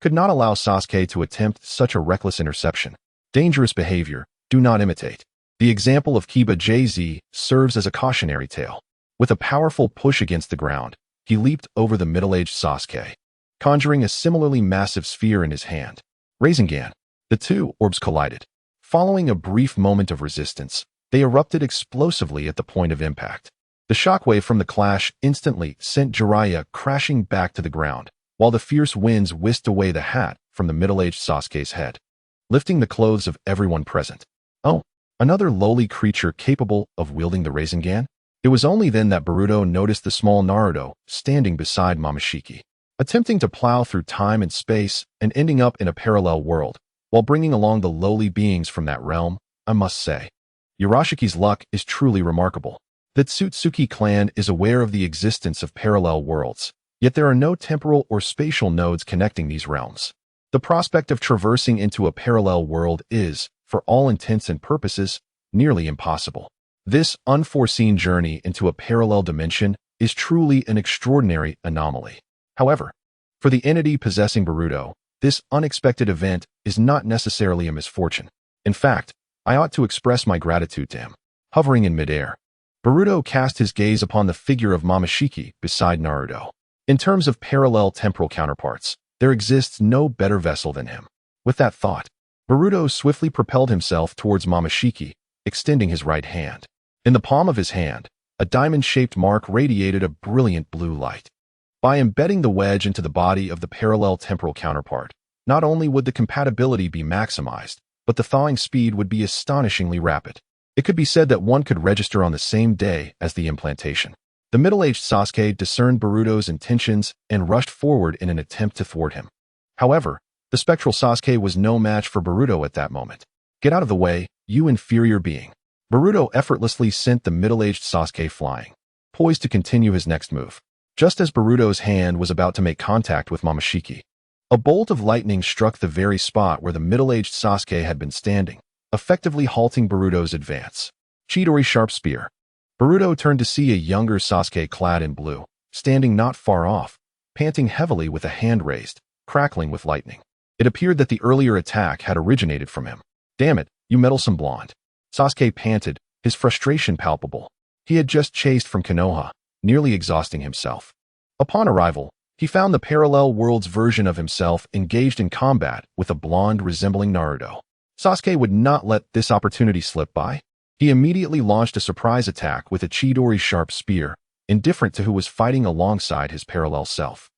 could not allow Sasuke to attempt such a reckless interception. Dangerous behavior, do not imitate. The example of Kiba JZ serves as a cautionary tale. With a powerful push against the ground, he leaped over the middle-aged Sasuke, conjuring a similarly massive sphere in his hand. Rasengan. The two orbs collided. Following a brief moment of resistance, they erupted explosively at the point of impact. The shockwave from the clash instantly sent Jiraiya crashing back to the ground, while the fierce winds whisked away the hat from the middle-aged Sasuke's head. lifting the clothes of everyone present. Oh, another lowly creature capable of wielding the Rasengan? It was only then that Boruto noticed the small Naruto standing beside Momoshiki, attempting to plow through time and space and ending up in a parallel world, while bringing along the lowly beings from that realm. I must say, Urashiki's luck is truly remarkable. The Otsutsuki clan is aware of the existence of parallel worlds, yet there are no temporal or spatial nodes connecting these realms. The prospect of traversing into a parallel world is, for all intents and purposes, nearly impossible. This unforeseen journey into a parallel dimension is truly an extraordinary anomaly. However, for the entity possessing Boruto, this unexpected event is not necessarily a misfortune. In fact, I ought to express my gratitude to him. Hovering in midair, Boruto cast his gaze upon the figure of Momoshiki beside Naruto. In terms of parallel temporal counterparts, there exists no better vessel than him. With that thought, Boruto swiftly propelled himself towards Momoshiki, extending his right hand. In the palm of his hand, a diamond-shaped mark radiated a brilliant blue light. By embedding the wedge into the body of the parallel temporal counterpart, not only would the compatibility be maximized, but the thawing speed would be astonishingly rapid. It could be said that one could register on the same day as the implantation. The middle-aged Sasuke discerned Boruto's intentions and rushed forward in an attempt to thwart him. However, the spectral Sasuke was no match for Boruto at that moment. Get out of the way, you inferior being. Boruto effortlessly sent the middle-aged Sasuke flying, poised to continue his next move. Just as Boruto's hand was about to make contact with Momoshiki, a bolt of lightning struck the very spot where the middle-aged Sasuke had been standing, effectively halting Boruto's advance. Chidori sharp spear. Boruto turned to see a younger Sasuke clad in blue, standing not far off, panting heavily with a hand raised, crackling with lightning. It appeared that the earlier attack had originated from him. Damn it, you meddlesome blonde. Sasuke panted, his frustration palpable. He had just chased from Konoha, nearly exhausting himself. Upon arrival, he found the parallel world's version of himself engaged in combat with a blonde resembling Naruto. Sasuke would not let this opportunity slip by. He immediately launched a surprise attack with a Chidori sharp spear, indifferent to who was fighting alongside his parallel self.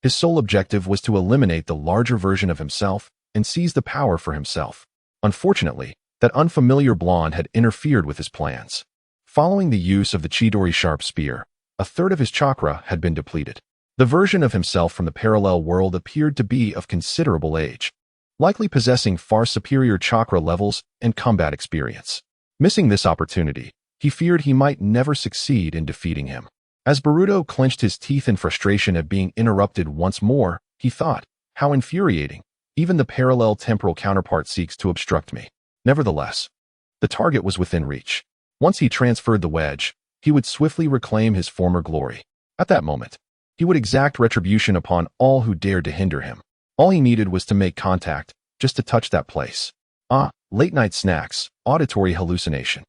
His sole objective was to eliminate the larger version of himself and seize the power for himself. Unfortunately, that unfamiliar blonde had interfered with his plans. Following the use of the Chidori sharp spear, a third of his chakra had been depleted. The version of himself from the parallel world appeared to be of considerable age, likely possessing far superior chakra levels and combat experience. Missing this opportunity, he feared he might never succeed in defeating him. As Boruto clenched his teeth in frustration at being interrupted once more, he thought, how infuriating. Even the parallel temporal counterpart seeks to obstruct me. Nevertheless, the target was within reach. Once he transferred the wedge, he would swiftly reclaim his former glory. At that moment, he would exact retribution upon all who dared to hinder him. All he needed was to make contact, just to touch that place. Late-night snacks, auditory hallucination.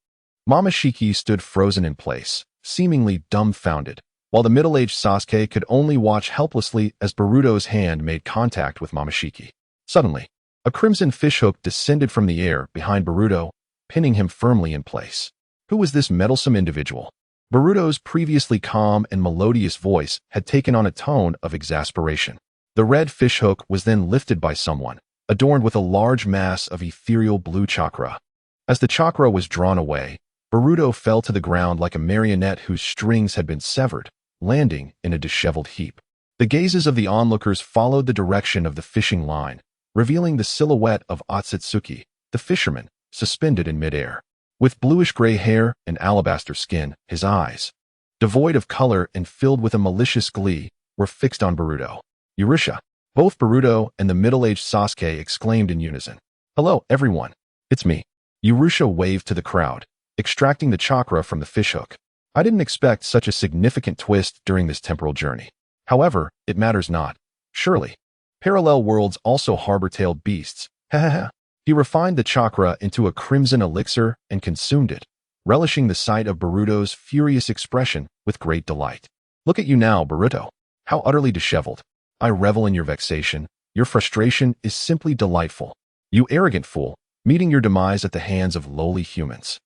Momoshiki stood frozen in place, seemingly dumbfounded, while the middle-aged Sasuke could only watch helplessly as Boruto's hand made contact with Momoshiki. Suddenly, a crimson fishhook descended from the air behind Boruto, pinning him firmly in place. Who was this meddlesome individual? Boruto's previously calm and melodious voice had taken on a tone of exasperation. The red fishhook was then lifted by someone, adorned with a large mass of ethereal blue chakra. As the chakra was drawn away, Boruto fell to the ground like a marionette whose strings had been severed, landing in a disheveled heap. The gazes of the onlookers followed the direction of the fishing line, revealing the silhouette of Otsutsuki, the fisherman, suspended in midair. With bluish-gray hair and alabaster skin, his eyes, devoid of color and filled with a malicious glee, were fixed on Boruto. Urusha! Both Boruto and the middle-aged Sasuke exclaimed in unison. Hello, everyone. It's me. Urusha waved to the crowd, extracting the chakra from the fishhook. I didn't expect such a significant twist during this temporal journey. However, it matters not. Surely. Parallel worlds also harbor tailed beasts. Hehehe. He refined the chakra into a crimson elixir and consumed it, relishing the sight of Boruto's furious expression with great delight. Look at you now, Boruto. How utterly disheveled. I revel in your vexation. Your frustration is simply delightful. You arrogant fool, meeting your demise at the hands of lowly humans.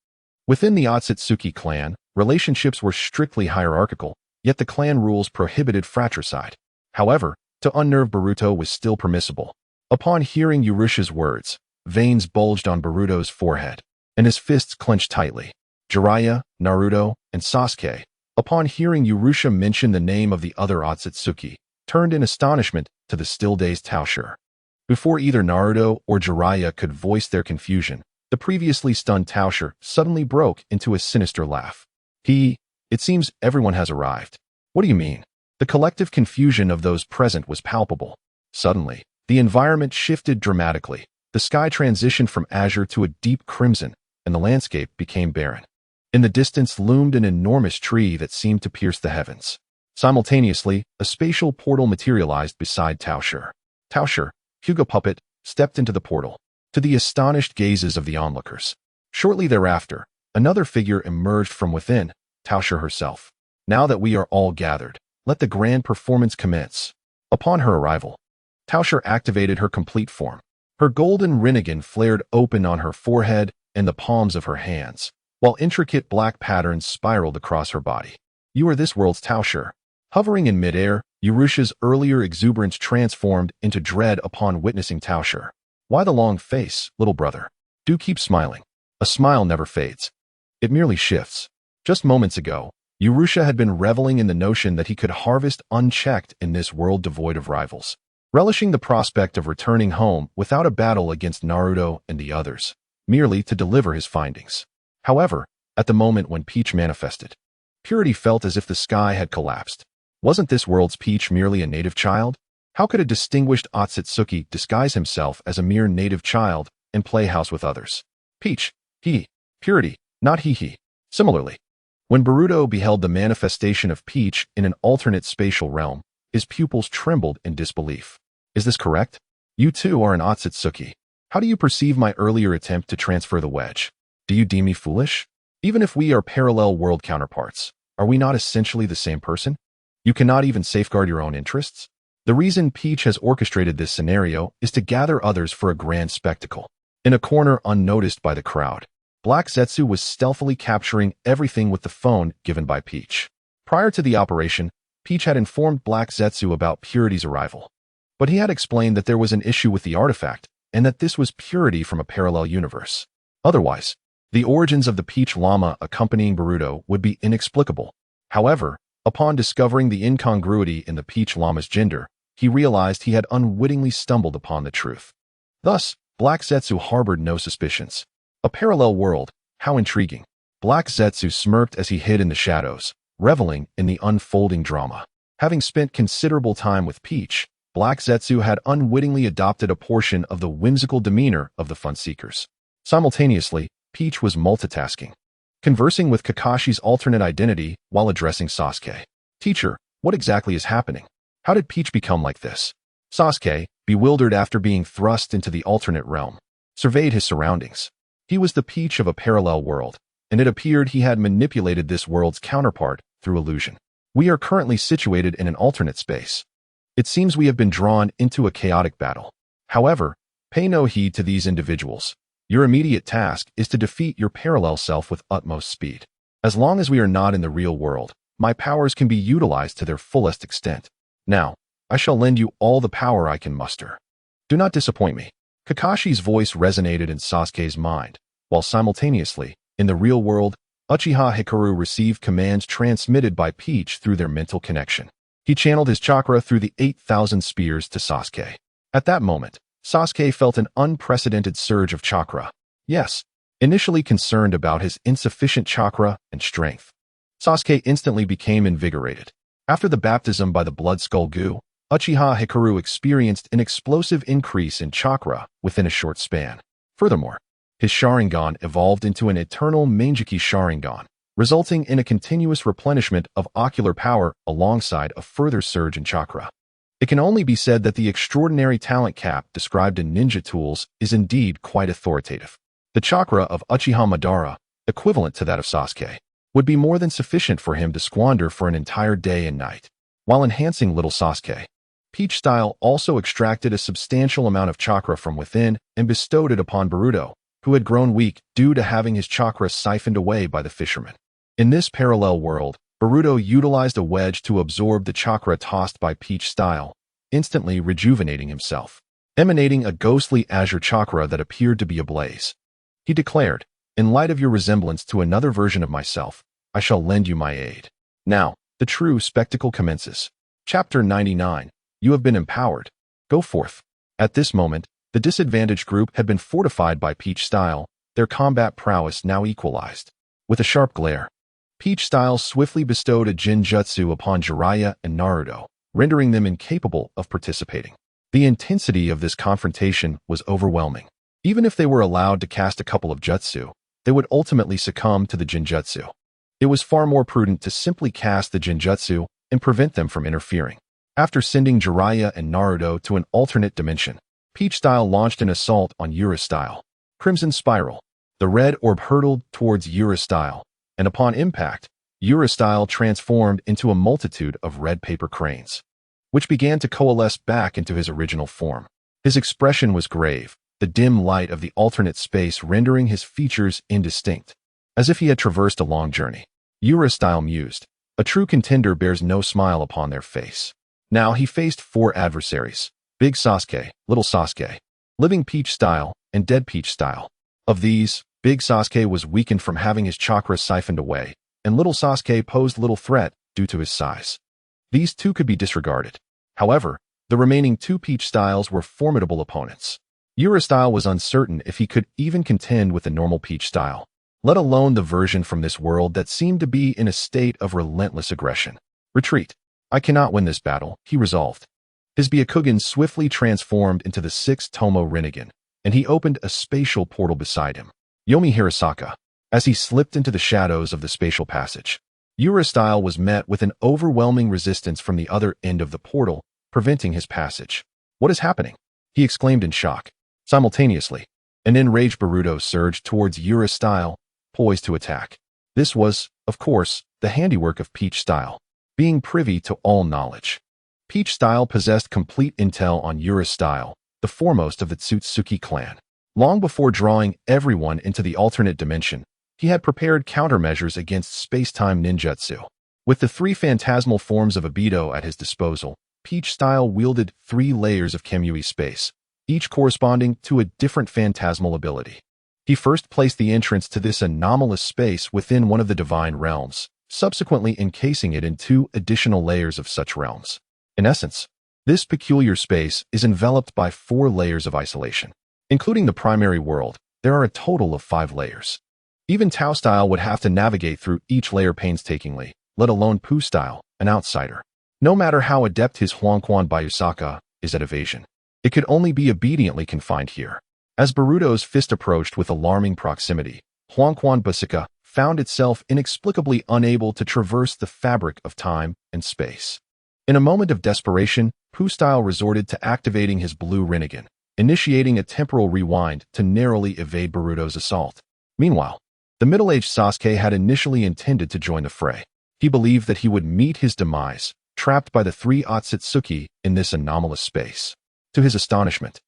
Within the Otsutsuki clan, relationships were strictly hierarchical, yet the clan rules prohibited fratricide. However, to unnerve Boruto was still permissible. Upon hearing Urusha's words, veins bulged on Boruto's forehead, and his fists clenched tightly. Jiraiya, Naruto, and Sasuke, upon hearing Urusha mention the name of the other Otsutsuki, turned in astonishment to the still-dazed Tao Shi. Before either Naruto or Jiraiya could voice their confusion, the previously stunned Tao Shi suddenly broke into a sinister laugh. It seems everyone has arrived. What do you mean? The collective confusion of those present was palpable. Suddenly, the environment shifted dramatically. The sky transitioned from azure to a deep crimson, and the landscape became barren. In the distance loomed an enormous tree that seemed to pierce the heavens. Simultaneously, a spatial portal materialized beside Tao Shi. Tao Shi, Hugo Puppet, stepped into the portal, to the astonished gazes of the onlookers. Shortly thereafter, another figure emerged from within, Tao Shi herself. Now that we are all gathered, let the grand performance commence. Upon her arrival, Tao Shi activated her complete form. Her golden rinnegan flared open on her forehead and the palms of her hands, while intricate black patterns spiraled across her body. You are this world's Tao Shi. Hovering in midair, Urusha's earlier exuberance transformed into dread upon witnessing Tao Shi. Why the long face, little brother? Do keep smiling. A smile never fades. It merely shifts. Just moments ago, Urusha had been reveling in the notion that he could harvest unchecked in this world devoid of rivals, relishing the prospect of returning home without a battle against Naruto and the others, merely to deliver his findings. However, at the moment when Peach manifested, Purity felt as if the sky had collapsed. Wasn't this world's Peach merely a native child? How could a distinguished Otsutsuki disguise himself as a mere native child and play house with others? Peach, Purity, not he. Similarly, when Boruto beheld the manifestation of Peach in an alternate spatial realm, his pupils trembled in disbelief. Is this correct? You too are an Otsutsuki. How do you perceive my earlier attempt to transfer the wedge? Do you deem me foolish? Even if we are parallel world counterparts, are we not essentially the same person? You cannot even safeguard your own interests? The reason Peach has orchestrated this scenario is to gather others for a grand spectacle. In a corner unnoticed by the crowd, Black Zetsu was stealthily capturing everything with the phone given by Peach. Prior to the operation, Peach had informed Black Zetsu about Purity's arrival. But he had explained that there was an issue with the artifact, and that this was Purity from a parallel universe. Otherwise, the origins of the Peach Llama accompanying Boruto would be inexplicable. However, upon discovering the incongruity in the Peach Llama's gender, he realized he had unwittingly stumbled upon the truth. Thus, Black Zetsu harbored no suspicions. A parallel world, how intriguing. Black Zetsu smirked as he hid in the shadows, reveling in the unfolding drama. Having spent considerable time with Peach, Black Zetsu had unwittingly adopted a portion of the whimsical demeanor of the fun seekers. Simultaneously, Peach was multitasking, conversing with Kakashi's alternate identity while addressing Sasuke. Teacher, what exactly is happening? How did Peach become like this? Sasuke, bewildered after being thrust into the alternate realm, surveyed his surroundings. He was the Peach of a parallel world, and it appeared he had manipulated this world's counterpart through illusion. We are currently situated in an alternate space. It seems we have been drawn into a chaotic battle. However, pay no heed to these individuals. Your immediate task is to defeat your parallel self with utmost speed. As long as we are not in the real world, my powers can be utilized to their fullest extent. Now, I shall lend you all the power I can muster. Do not disappoint me. Kakashi's voice resonated in Sasuke's mind, while simultaneously, in the real world, Uchiha Hikaru received commands transmitted by Peach through their mental connection. He channeled his chakra through the 8,000 spears to Sasuke. At that moment, Sasuke felt an unprecedented surge of chakra. Yes, initially concerned about his insufficient chakra and strength, Sasuke instantly became invigorated. After the baptism by the Blood Skull Goo, Uchiha Hikaru experienced an explosive increase in chakra within a short span. Furthermore, his Sharingan evolved into an eternal Mangeki Sharingan, resulting in a continuous replenishment of ocular power alongside a further surge in chakra. It can only be said that the extraordinary talent cap described in Ninja Tools is indeed quite authoritative. The chakra of Uchiha Madara, equivalent to that of Sasuke, would be more than sufficient for him to squander for an entire day and night. While enhancing little Sasuke, Peach Style also extracted a substantial amount of chakra from within and bestowed it upon Boruto, who had grown weak due to having his chakra siphoned away by the fisherman. In this parallel world, Boruto utilized a wedge to absorb the chakra tossed by Peach Style, instantly rejuvenating himself. emanating a ghostly azure chakra that appeared to be ablaze. He declared, "In light of your resemblance to another version of myself, I shall lend you my aid." Now, the true spectacle commences. Chapter 99. You have been empowered. Go forth. At this moment, the disadvantaged group had been fortified by Peach Style, their combat prowess now equalized. With a sharp glare, Peach Style swiftly bestowed a Jinjutsu upon Jiraiya and Naruto, rendering them incapable of participating. The intensity of this confrontation was overwhelming. Even if they were allowed to cast a couple of jutsu, they would ultimately succumb to the Jinjutsu. It was far more prudent to simply cast the Jinjutsu and prevent them from interfering. After sending Jiraiya and Naruto to an alternate dimension, Peach Style launched an assault on Yura Style. Crimson Spiral. The red orb hurtled towards Yura Style, and upon impact, Yura Style transformed into a multitude of red paper cranes, which began to coalesce back into his original form. His expression was grave, the dim light of the alternate space rendering his features indistinct, as if he had traversed a long journey. Yura Style mused, "A true contender bears no smile upon their face." Now he faced 4 adversaries: Big Sasuke, Little Sasuke, Living Peach Style, and Dead Peach Style. Of these, Big Sasuke was weakened from having his chakra siphoned away, and Little Sasuke posed little threat due to his size. These two could be disregarded. However, the remaining 2 Peach Styles were formidable opponents. Yura Style was uncertain if he could even contend with the normal Peach Style, let alone the version from this world that seemed to be in a state of relentless aggression. Retreat. I cannot win this battle, he resolved. His Byakugan swiftly transformed into the 6th Tomo Rinnegan, and he opened a spatial portal beside him. Yomi Hirasaka. As he slipped into the shadows of the spatial passage, Yura Style was met with an overwhelming resistance from the other end of the portal, preventing his passage. "What is happening?" he exclaimed in shock. Simultaneously, an enraged Boruto surged towards Yura Style, poised to attack. This was, of course, the handiwork of Peach Style, being privy to all knowledge. Peach Style possessed complete intel on Yura Style, the foremost of the Otsutsuki clan. Long before drawing everyone into the alternate dimension, he had prepared countermeasures against space-time ninjutsu. With the 3 phantasmal forms of Obito at his disposal, Peach Style wielded 3 layers of Kemui space, each corresponding to a different phantasmal ability. He first placed the entrance to this anomalous space within one of the divine realms, subsequently encasing it in 2 additional layers of such realms. In essence, this peculiar space is enveloped by 4 layers of isolation. Including the primary world, there are a total of 5 layers. Even Tao Style would have to navigate through each layer painstakingly, let alone Pooh Style, an outsider. No matter how adept his Huangquan Bayusaka is at evasion, it could only be obediently confined here. As Boruto's fist approached with alarming proximity, Huangquan Bayusaka found itself inexplicably unable to traverse the fabric of time and space. In a moment of desperation, Pooh Style resorted to activating his blue Rinnegan, initiating a temporal rewind to narrowly evade Boruto's assault. Meanwhile, the middle-aged Sasuke had initially intended to join the fray. He believed that he would meet his demise, trapped by the 3 Otsutsuki in this anomalous space. To his astonishment,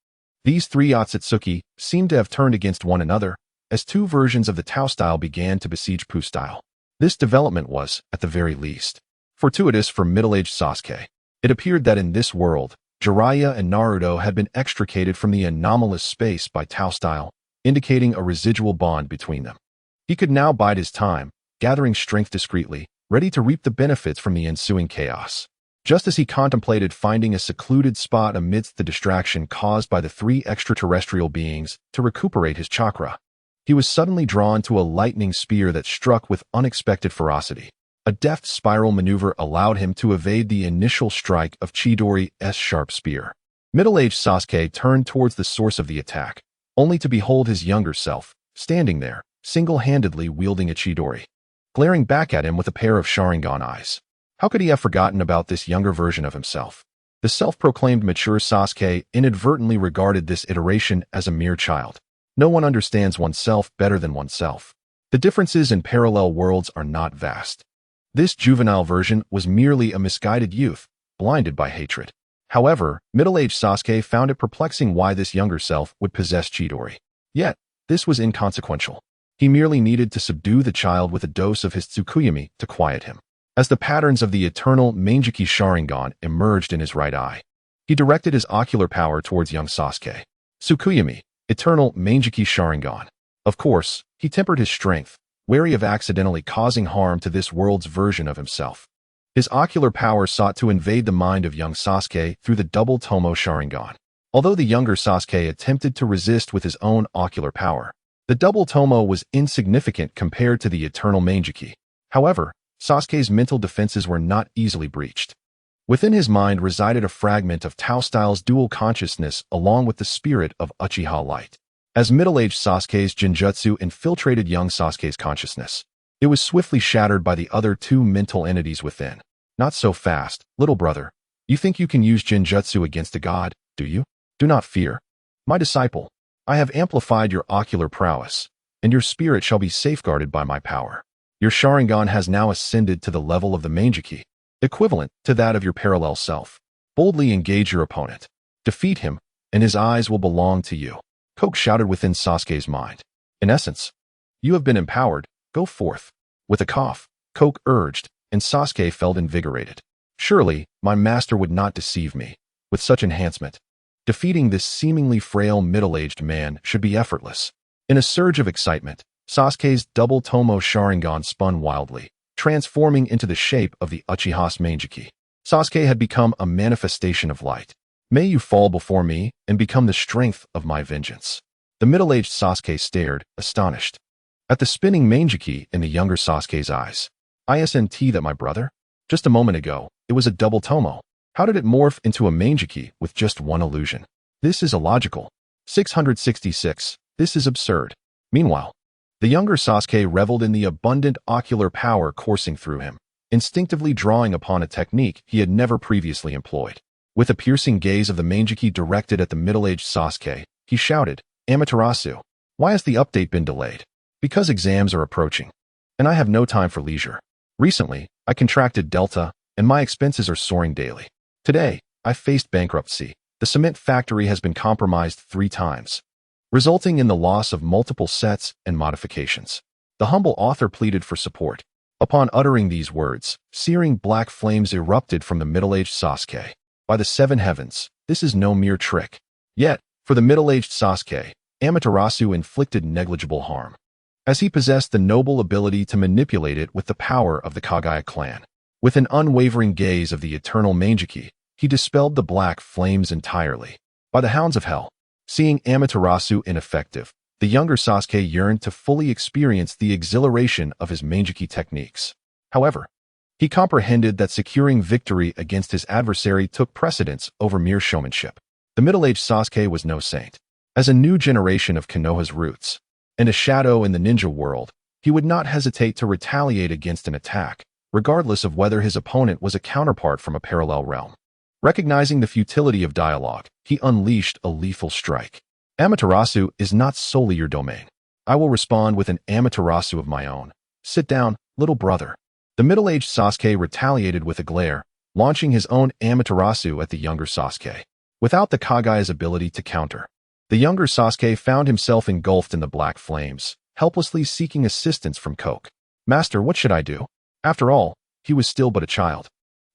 these 3 Otsutsuki seemed to have turned against one another, as 2 versions of the Tao Style began to besiege Pooh Style. This development was, at the very least, fortuitous for middle-aged Sasuke. It appeared that in this world, Jiraiya and Naruto had been extricated from the anomalous space by Tao Style, indicating a residual bond between them. He could now bide his time, gathering strength discreetly, ready to reap the benefits from the ensuing chaos. Just as he contemplated finding a secluded spot amidst the distraction caused by the 3 extraterrestrial beings to recuperate his chakra, he was suddenly drawn to a lightning spear that struck with unexpected ferocity. A deft spiral maneuver allowed him to evade the initial strike of Chidori's sharp spear. Middle-aged Sasuke turned towards the source of the attack, only to behold his younger self, standing there, single-handedly wielding a Chidori, glaring back at him with a pair of Sharingan eyes. How could he have forgotten about this younger version of himself? The self-proclaimed mature Sasuke inadvertently regarded this iteration as a mere child. No one understands oneself better than oneself. The differences in parallel worlds are not vast. This juvenile version was merely a misguided youth, blinded by hatred. However, middle-aged Sasuke found it perplexing why this younger self would possess Chidori. Yet, this was inconsequential. He merely needed to subdue the child with a dose of his Tsukuyami to quiet him. As the patterns of the eternal Mangeki Sharingan emerged in his right eye, He directed his ocular power towards young Sasuke. Tsukuyami, eternal Mangeki Sharingan. Of course, he tempered his strength, wary of accidentally causing harm to this world's version of himself. His ocular power sought to invade the mind of young Sasuke through the double Tomo Sharingan. Although the younger Sasuke attempted to resist with his own ocular power, the double Tomo was insignificant compared to the eternal Mangeki. However, Sasuke's mental defenses were not easily breached. Within his mind resided a fragment of Tao-style's dual consciousness along with the spirit of Uchiha light. As middle-aged Sasuke's Genjutsu infiltrated young Sasuke's consciousness, it was swiftly shattered by the other two mental entities within. Not so fast, little brother. You think you can use Genjutsu against a god, do you? Do not fear. My disciple, I have amplified your ocular prowess, and your spirit shall be safeguarded by my power. Your Sharingan has now ascended to the level of the Mangeki, equivalent to that of your parallel self. Boldly engage your opponent. Defeat him, and his eyes will belong to you. Koke shouted within Sasuke's mind. In essence, you have been empowered, go forth. With a cough, Koke urged, and Sasuke felt invigorated. Surely, my master would not deceive me. With such enhancement, defeating this seemingly frail middle-aged man should be effortless. In a surge of excitement, Sasuke's double Tomo Sharingan spun wildly, transforming into the shape of the Uchiha's Mangeki. Sasuke had become a manifestation of light. May you fall before me and become the strength of my vengeance. The middle-aged Sasuke stared, astonished, at the spinning Mangeki in the younger Sasuke's eyes. Isn't that my brother? Just a moment ago, it was a double Tomo. How did it morph into a Mangeki with just one illusion? This is illogical. 666. This is absurd. Meanwhile, the younger Sasuke reveled in the abundant ocular power coursing through him, instinctively drawing upon a technique he had never previously employed. With a piercing gaze of the Mangeki directed at the middle-aged Sasuke, he shouted, Amaterasu, why has the update been delayed? Because exams are approaching, and I have no time for leisure. Recently, I contracted Delta, and my expenses are soaring daily. Today, I faced bankruptcy. The cement factory has been compromised 3 times, resulting in the loss of multiple sets and modifications. The humble author pleaded for support. Upon uttering these words, searing black flames erupted from the middle-aged Sasuke. By the 7 heavens, this is no mere trick. Yet, for the middle-aged Sasuke, Amaterasu inflicted negligible harm, as he possessed the noble ability to manipulate it with the power of the Kagaya clan. With an unwavering gaze of the eternal Mangeki, he dispelled the black flames entirely. By the hounds of hell, seeing Amaterasu ineffective, the younger Sasuke yearned to fully experience the exhilaration of his Mangeki techniques. However, he comprehended that securing victory against his adversary took precedence over mere showmanship. The middle-aged Sasuke was no saint. As a new generation of Konoha's roots, and a shadow in the ninja world, he would not hesitate to retaliate against an attack, regardless of whether his opponent was a counterpart from a parallel realm. Recognizing the futility of dialogue, he unleashed a lethal strike. Amaterasu is not solely your domain. I will respond with an Amaterasu of my own. Sit down, little brother. The middle-aged Sasuke retaliated with a glare, launching his own Amaterasu at the younger Sasuke. Without the Kagaya's ability to counter, the younger Sasuke found himself engulfed in the black flames, helplessly seeking assistance from Koke. Master, what should I do? After all, he was still but a child.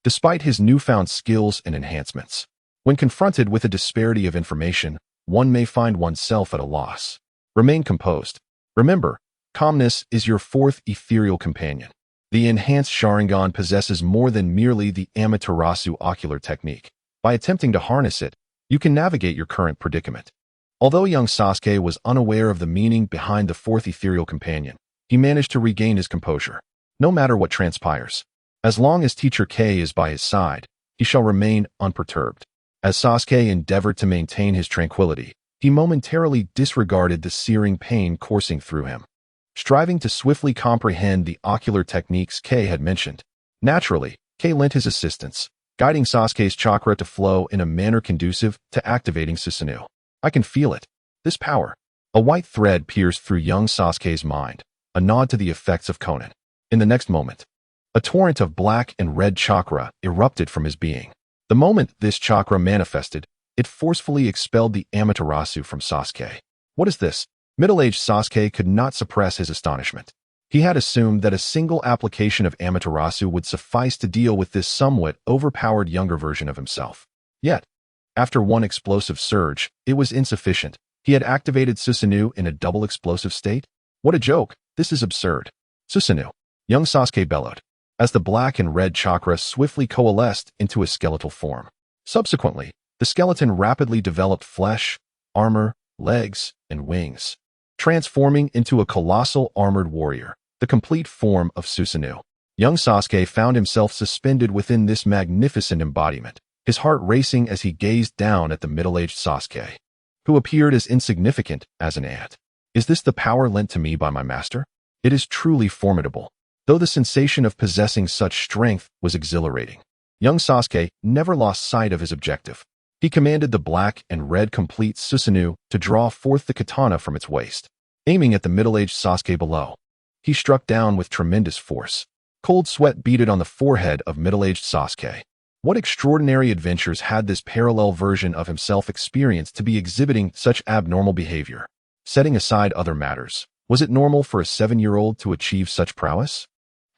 Despite his newfound skills and enhancements, when confronted with a disparity of information, one may find oneself at a loss. Remain composed. Remember, calmness is your 4th ethereal companion. The enhanced Sharingan possesses more than merely the Amaterasu ocular technique. By attempting to harness it, you can navigate your current predicament. Although young Sasuke was unaware of the meaning behind the 4th ethereal companion, he managed to regain his composure. No matter what transpires, as long as Teacher K is by his side, he shall remain unperturbed. As Sasuke endeavored to maintain his tranquility, he momentarily disregarded the searing pain coursing through him, striving to swiftly comprehend the ocular techniques K had mentioned. Naturally, K lent his assistance, guiding Sasuke's chakra to flow in a manner conducive to activating Susanoo. I can feel it. This power. A white thread pierced through young Sasuke's mind, a nod to the effects of Konan. In the next moment, a torrent of black and red chakra erupted from his being. The moment this chakra manifested, it forcefully expelled the Amaterasu from Sasuke. What is this? Middle-aged Sasuke could not suppress his astonishment. He had assumed that a single application of Amaterasu would suffice to deal with this somewhat overpowered younger version of himself. Yet, After one explosive surge, it was insufficient. He had activated Susanoo in a double explosive state? What a joke! This is absurd. Susanoo! Young Sasuke bellowed, as the black and red chakra swiftly coalesced into a skeletal form. Subsequently, the skeleton rapidly developed flesh, armor, legs, and wings, transforming into a colossal armored warrior, the complete form of Susanoo. Young Sasuke found himself suspended within this magnificent embodiment, his heart racing as he gazed down at the middle-aged Sasuke, who appeared as insignificant as an ant. Is this the power lent to me by my master? It is truly formidable. Though the sensation of possessing such strength was exhilarating, young Sasuke never lost sight of his objective. He commanded the black and red complete Susanoo to draw forth the katana from its waist. Aiming at the middle-aged Sasuke below, he struck down with tremendous force. Cold sweat beaded on the forehead of middle-aged Sasuke. What extraordinary adventures had this parallel version of himself experienced to be exhibiting such abnormal behavior? Setting aside other matters, was it normal for a 7-year-old to achieve such prowess?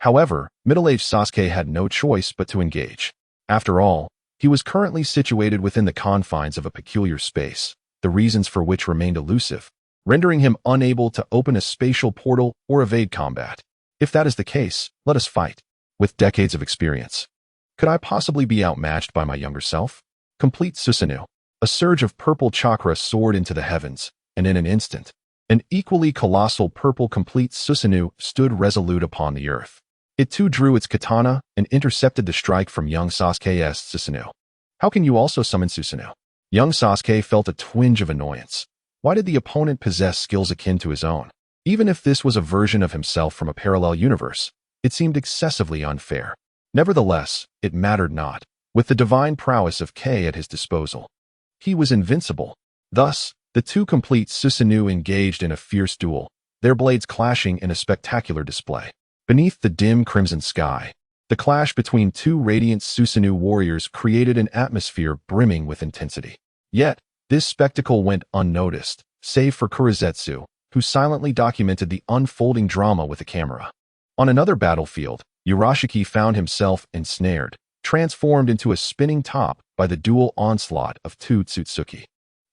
However, middle-aged Sasuke had no choice but to engage. After all, he was currently situated within the confines of a peculiar space, the reasons for which remained elusive, rendering him unable to open a spatial portal or evade combat. If that is the case, let us fight. With decades of experience, could I possibly be outmatched by my younger self? Complete Susanoo. A surge of purple chakra soared into the heavens, and in an instant, an equally colossal purple complete Susanoo stood resolute upon the earth. It too drew its katana and intercepted the strike from young Sasuke's Susanoo. How can you also summon Susanoo? Young Sasuke felt a twinge of annoyance. Why did the opponent possess skills akin to his own? Even if this was a version of himself from a parallel universe, it seemed excessively unfair. Nevertheless, it mattered not. With the divine prowess of K at his disposal, he was invincible. Thus, the two complete Susanoo engaged in a fierce duel, their blades clashing in a spectacular display. Beneath the dim crimson sky, the clash between two radiant Susanoo warriors created an atmosphere brimming with intensity. Yet, this spectacle went unnoticed, save for Kurizetsu, who silently documented the unfolding drama with a camera. On another battlefield, Urashiki found himself ensnared, transformed into a spinning top by the dual onslaught of two Otsutsuki.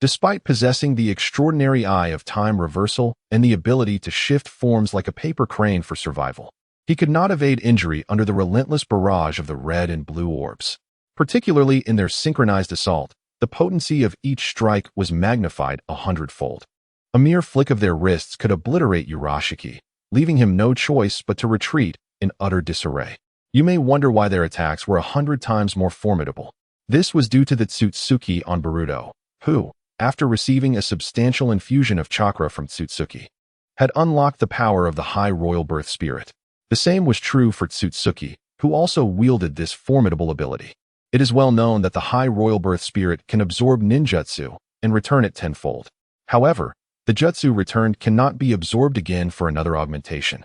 Despite possessing the extraordinary eye of time reversal and the ability to shift forms like a paper crane for survival, he could not evade injury under the relentless barrage of the red and blue orbs. Particularly in their synchronized assault, the potency of each strike was magnified 100-fold. A mere flick of their wrists could obliterate Urashiki, leaving him no choice but to retreat in utter disarray. You may wonder why their attacks were 100 times more formidable. This was due to the Otsutsuki on Naruto, who, after receiving a substantial infusion of chakra from Otsutsuki, had unlocked the power of the High Royal Birth Spirit. The same was true for Otsutsuki, who also wielded this formidable ability. It is well known that the High Royal Birth Spirit can absorb ninjutsu and return it tenfold. However, the jutsu returned cannot be absorbed again for another augmentation,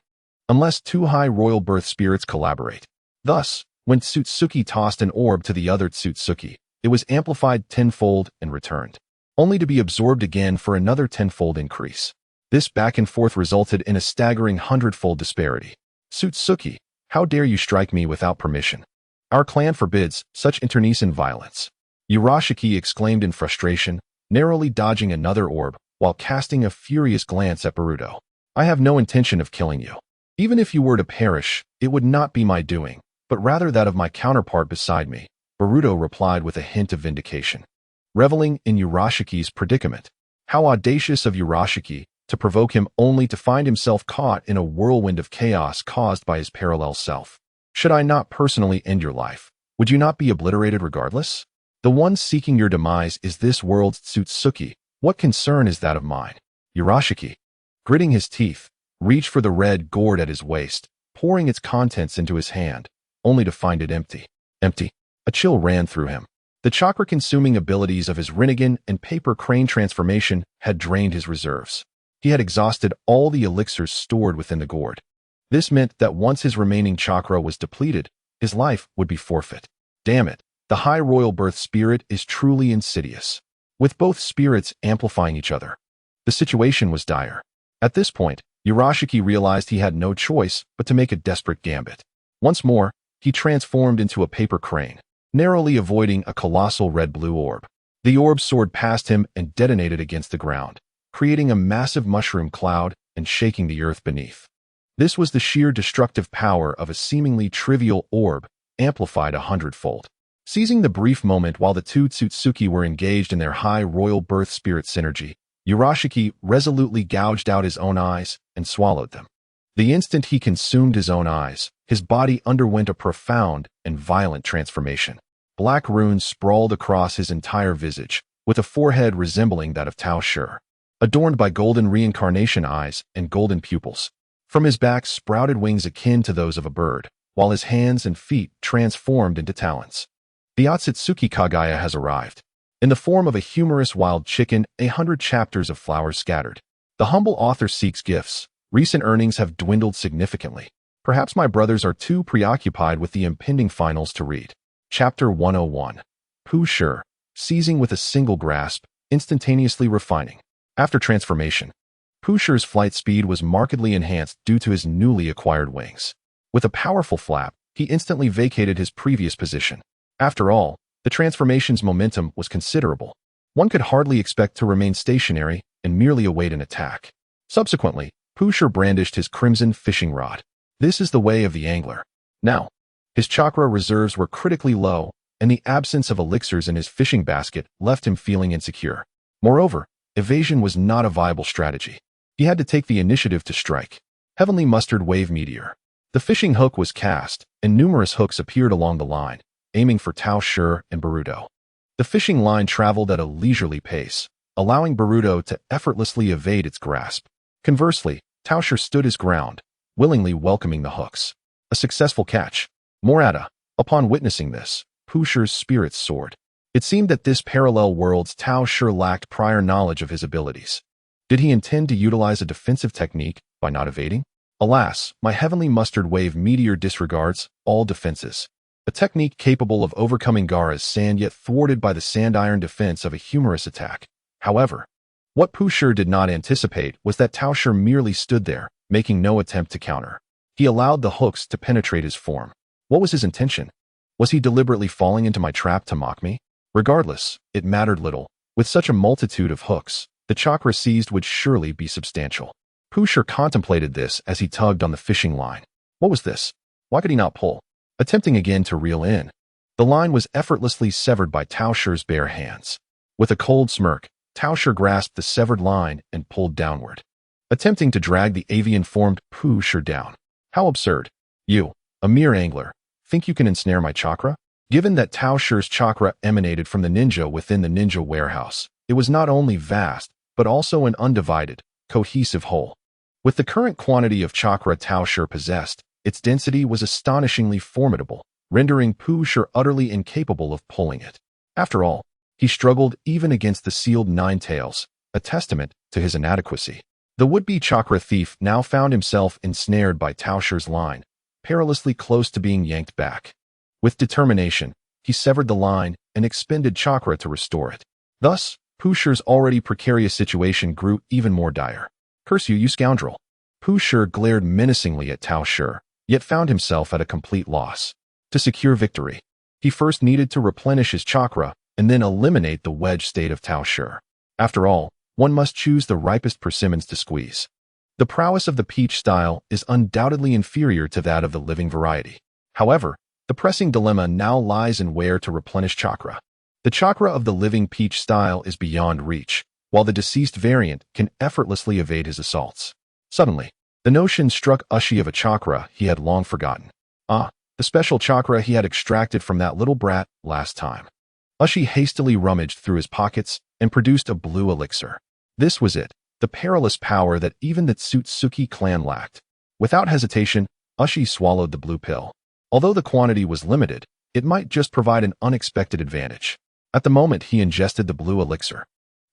unless two High Royal Birth Spirits collaborate. Thus, when Otsutsuki tossed an orb to the other Otsutsuki, it was amplified tenfold and returned, only to be absorbed again for another tenfold increase. This back and forth resulted in a staggering 100-fold disparity. Otsutsuki, how dare you strike me without permission? Our clan forbids such internecine violence. Urashiki exclaimed in frustration, narrowly dodging another orb while casting a furious glance at Naruto. I have no intention of killing you. Even if you were to perish, it would not be my doing, but rather that of my counterpart beside me, Naruto replied with a hint of vindication. Reveling in Urashiki's predicament. How audacious of Urashiki to provoke him only to find himself caught in a whirlwind of chaos caused by his parallel self. Should I not personally end your life, would you not be obliterated regardless? The one seeking your demise is this world's Otsutsuki. What concern is that of mine? Urashiki, gritting his teeth, reached for the red gourd at his waist, pouring its contents into his hand, only to find it empty. Empty. A chill ran through him. The chakra-consuming abilities of his Rinnegan and paper crane transformation had drained his reserves. He had exhausted all the elixirs stored within the gourd. This meant that once his remaining chakra was depleted, his life would be forfeit. Damn it, the High Royal Birth Spirit is truly insidious. With both spirits amplifying each other, the situation was dire. At this point, Urashiki realized he had no choice but to make a desperate gambit. Once more, he transformed into a paper crane, narrowly avoiding a colossal red-blue orb. The orb soared past him and detonated against the ground, creating a massive mushroom cloud and shaking the earth beneath. This was the sheer destructive power of a seemingly trivial orb, amplified 100-fold. Seizing the brief moment while the two Otsutsuki were engaged in their high royal birth spirit synergy, Urashiki resolutely gouged out his own eyes and swallowed them. The instant he consumed his own eyes, his body underwent a profound and violent transformation. Black runes sprawled across his entire visage, with a forehead resembling that of Tao Shi, adorned by golden reincarnation eyes and golden pupils. From his back sprouted wings akin to those of a bird, while his hands and feet transformed into talons. The Otsutsuki Kagaya has arrived. In the form of a humorous wild chicken, 100 chapters of flowers scattered. The humble author seeks gifts. Recent earnings have dwindled significantly. Perhaps my brothers are too preoccupied with the impending finals to read. Chapter 101. Pu Shi, seizing with a single grasp, instantaneously refining. After transformation, Pu Shi's flight speed was markedly enhanced due to his newly acquired wings. With a powerful flap, he instantly vacated his previous position. After all, the transformation's momentum was considerable. One could hardly expect to remain stationary and merely await an attack. Subsequently, Pu Shi brandished his crimson fishing rod. This is the way of the angler. Now, his chakra reserves were critically low, and the absence of elixirs in his fishing basket left him feeling insecure. Moreover, evasion was not a viable strategy. He had to take the initiative to strike. Heavenly Mustard Wave Meteor. The fishing hook was cast, and numerous hooks appeared along the line, aiming for Tao Shi and Boruto. The fishing line traveled at a leisurely pace, allowing Boruto to effortlessly evade its grasp. Conversely, Tao Shi stood his ground, willingly welcoming the hooks. A successful catch. Morata. Upon witnessing this, Pu Shi's spirits soared. It seemed that this parallel world's Tao Shi lacked prior knowledge of his abilities. Did he intend to utilize a defensive technique by not evading? Alas, my Heavenly Mustard Wave Meteor disregards all defenses. A technique capable of overcoming Gaara's sand yet thwarted by the sand-iron defense of a humorous attack. However, what Pu Shi did not anticipate was that Tao Shi merely stood there, making no attempt to counter. He allowed the hooks to penetrate his form. What was his intention? Was he deliberately falling into my trap to mock me? Regardless, it mattered little. With such a multitude of hooks, the chakra seized would surely be substantial. Pu Shi contemplated this as he tugged on the fishing line. What was this? Why could he not pull? Attempting again to reel in, the line was effortlessly severed by Tao Shi's bare hands. With a cold smirk, Tao Shi grasped the severed line and pulled downward, attempting to drag the avian-formed Pu Shi down. How absurd. You, a mere angler, think you can ensnare my chakra? Given that Tao Shi's chakra emanated from the ninja within the ninja warehouse, it was not only vast, but also an undivided, cohesive whole. With the current quantity of chakra Tao Shi possessed, its density was astonishingly formidable, rendering Pu Shi utterly incapable of pulling it. After all, he struggled even against the sealed nine tails, a testament to his inadequacy. The would-be chakra thief now found himself ensnared by Tao Shi's line, perilously close to being yanked back. With determination, he severed the line and expended chakra to restore it. Thus, Pu Shi's already precarious situation grew even more dire. Curse you, you scoundrel! Pu Shi glared menacingly at Tao Shi, yet found himself at a complete loss. To secure victory, he first needed to replenish his chakra and then eliminate the wedge state of Tao Shi. After all, one must choose the ripest persimmons to squeeze. The prowess of the peach style is undoubtedly inferior to that of the living variety. However, the pressing dilemma now lies in where to replenish chakra. The chakra of the living peach style is beyond reach, while the deceased variant can effortlessly evade his assaults. Suddenly, the notion struck Ushi of a chakra he had long forgotten. Ah, the special chakra he had extracted from that little brat last time. Ushi hastily rummaged through his pockets and produced a blue elixir. This was it, the perilous power that even the Otsutsuki clan lacked. Without hesitation, Ushi swallowed the blue pill. Although the quantity was limited, it might just provide an unexpected advantage. At the moment he ingested the blue elixir,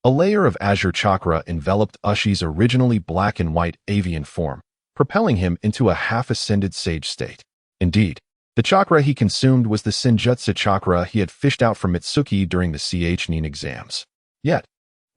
a layer of azure chakra enveloped Ushi's originally black and white avian form, propelling him into a half-ascended sage state. Indeed, the chakra he consumed was the Senjutsu chakra he had fished out from Mitsuki during the Nin exams. Yet,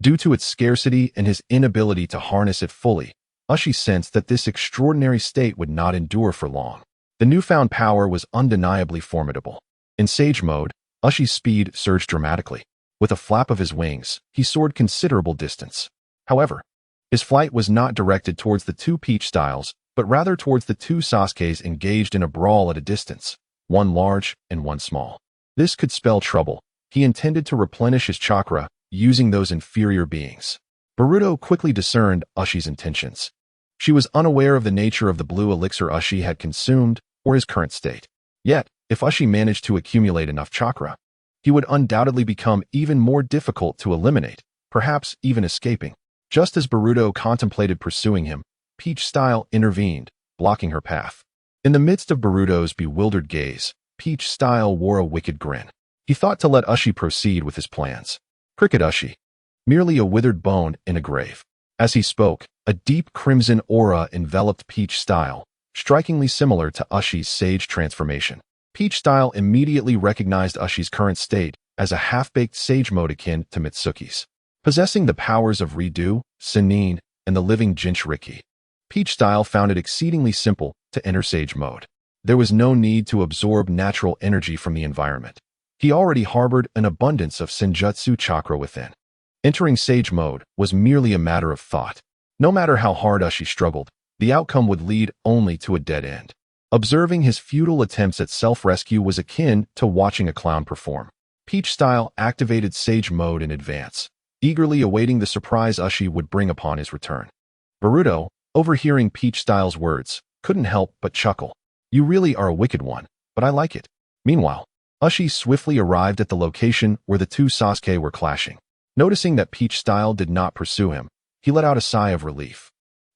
due to its scarcity and his inability to harness it fully, Ushi sensed that this extraordinary state would not endure for long. The newfound power was undeniably formidable. In sage mode, Ushi's speed surged dramatically. With a flap of his wings, he soared considerable distance. However, his flight was not directed towards the two Peach Styles, but rather towards the two Sasukes engaged in a brawl at a distance, one large and one small. This could spell trouble. He intended to replenish his chakra using those inferior beings. Boruto quickly discerned Ushi's intentions. She was unaware of the nature of the blue elixir Ushi had consumed or his current state. Yet, if Ushi managed to accumulate enough chakra, he would undoubtedly become even more difficult to eliminate, perhaps even escaping. Just as Boruto contemplated pursuing him, Peach Style intervened, blocking her path. In the midst of Boruto's bewildered gaze, Peach Style wore a wicked grin. He thought to let Ushi proceed with his plans. Cricket Ushi, merely a withered bone in a grave. As he spoke, a deep crimson aura enveloped Peach Style, strikingly similar to Ushi's sage transformation. Peach Style immediately recognized Ushi's current state as a half-baked sage mode akin to Mitsuki's. Possessing the powers of Redo, Sennin, and the living Jinchuriki, Peach Style found it exceedingly simple to enter sage mode. There was no need to absorb natural energy from the environment. He already harbored an abundance of Senjutsu chakra within. Entering sage mode was merely a matter of thought. No matter how hard Ushi struggled, the outcome would lead only to a dead end. Observing his futile attempts at self-rescue was akin to watching a clown perform. Peach Style activated sage mode in advance, eagerly awaiting the surprise Ushi would bring upon his return. Boruto, overhearing Peach Style's words, couldn't help but chuckle. You really are a wicked one, but I like it. Meanwhile, Ushi swiftly arrived at the location where the two Sasuke were clashing. Noticing that Peach Style did not pursue him, he let out a sigh of relief.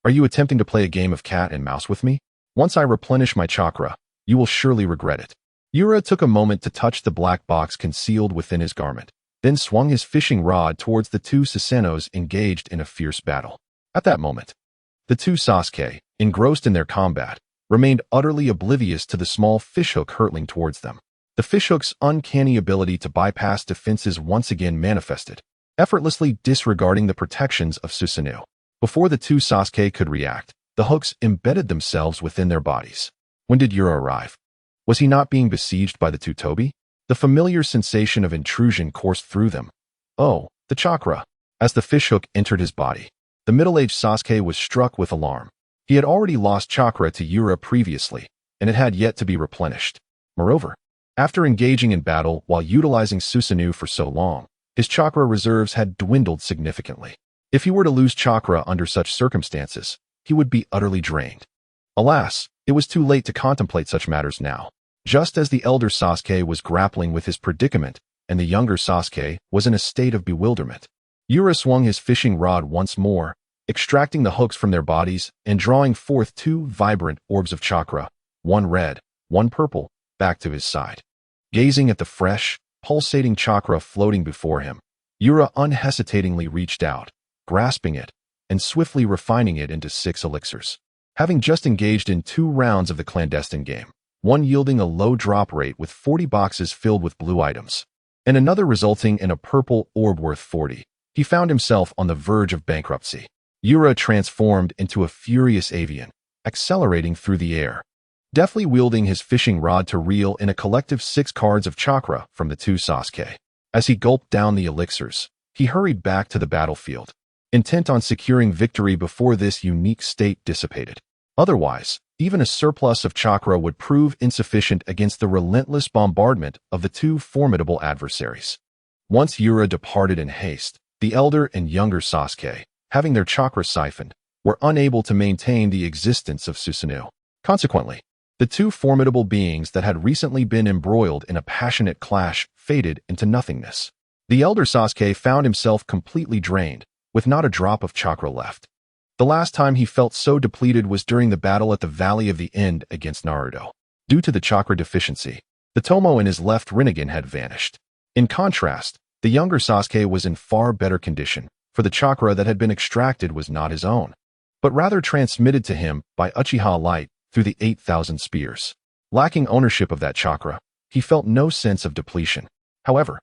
Are you attempting to play a game of cat and mouse with me? Once I replenish my chakra, you will surely regret it. Yura took a moment to touch the black box concealed within his garment, then swung his fishing rod towards the two Susanos engaged in a fierce battle. At that moment, the two Sasuke, engrossed in their combat, remained utterly oblivious to the small fishhook hurtling towards them. The fishhook's uncanny ability to bypass defenses once again manifested, effortlessly disregarding the protections of Susanoo. Before the two Sasuke could react, the hooks embedded themselves within their bodies. When did Yura arrive? Was he not being besieged by the two Tobi? The familiar sensation of intrusion coursed through them. Oh, the chakra. As the fishhook entered his body, the middle-aged Sasuke was struck with alarm. He had already lost chakra to Yura previously, and it had yet to be replenished. Moreover, after engaging in battle while utilizing Susanoo for so long, his chakra reserves had dwindled significantly. If he were to lose chakra under such circumstances, he would be utterly drained. Alas, it was too late to contemplate such matters now. Just as the elder Sasuke was grappling with his predicament and the younger Sasuke was in a state of bewilderment, Yura swung his fishing rod once more, extracting the hooks from their bodies and drawing forth two vibrant orbs of chakra, one red, one purple, back to his side. Gazing at the fresh, pulsating chakra floating before him, Yura unhesitatingly reached out, grasping it, and swiftly refining it into 6 elixirs. Having just engaged in 2 rounds of the clandestine game, one yielding a low drop rate with 40 boxes filled with blue items, and another resulting in a purple orb worth 40, he found himself on the verge of bankruptcy. Yura transformed into a furious avian, accelerating through the air, deftly wielding his fishing rod to reel in a collective 6 cards of chakra from the two Sasuke. As he gulped down the elixirs, he hurried back to the battlefield, intent on securing victory before this unique state dissipated. Otherwise, even a surplus of chakra would prove insufficient against the relentless bombardment of the two formidable adversaries. Once Yura departed in haste, the elder and younger Sasuke, having their chakra siphoned, were unable to maintain the existence of Susanoo. Consequently, the two formidable beings that had recently been embroiled in a passionate clash faded into nothingness. The elder Sasuke found himself completely drained, with not a drop of chakra left. The last time he felt so depleted was during the battle at the Valley of the End against Naruto. Due to the chakra deficiency, the Tomo in his left Rinnegan had vanished. In contrast, the younger Sasuke was in far better condition, for the chakra that had been extracted was not his own, but rather transmitted to him by Uchiha Light through the 8,000 spears. Lacking ownership of that chakra, he felt no sense of depletion. However,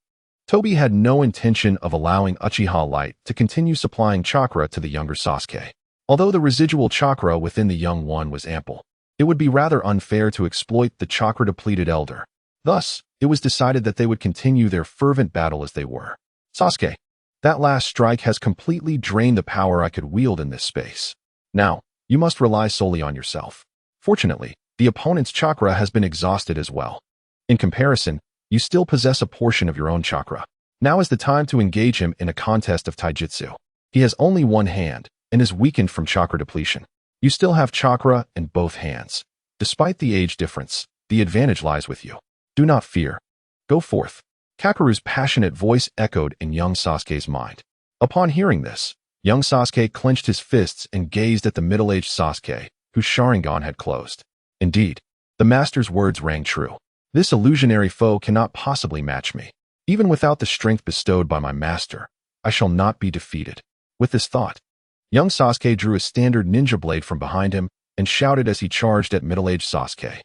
Tobi had no intention of allowing Uchiha Light to continue supplying chakra to the younger Sasuke. Although the residual chakra within the young one was ample, it would be rather unfair to exploit the chakra-depleted elder. Thus, it was decided that they would continue their fervent battle as they were. Sasuke, that last strike has completely drained the power I could wield in this space. Now, you must rely solely on yourself. Fortunately, the opponent's chakra has been exhausted as well. In comparison, you still possess a portion of your own chakra. Now is the time to engage him in a contest of taijutsu. He has only one hand and is weakened from chakra depletion. You still have chakra in both hands. Despite the age difference, the advantage lies with you. Do not fear. Go forth. Kakeru's passionate voice echoed in young Sasuke's mind. Upon hearing this, young Sasuke clenched his fists and gazed at the middle-aged Sasuke, whose Sharingan had closed. Indeed, the master's words rang true. This illusionary foe cannot possibly match me. Even without the strength bestowed by my master, I shall not be defeated. With this thought, young Sasuke drew a standard ninja blade from behind him and shouted as he charged at middle-aged Sasuke.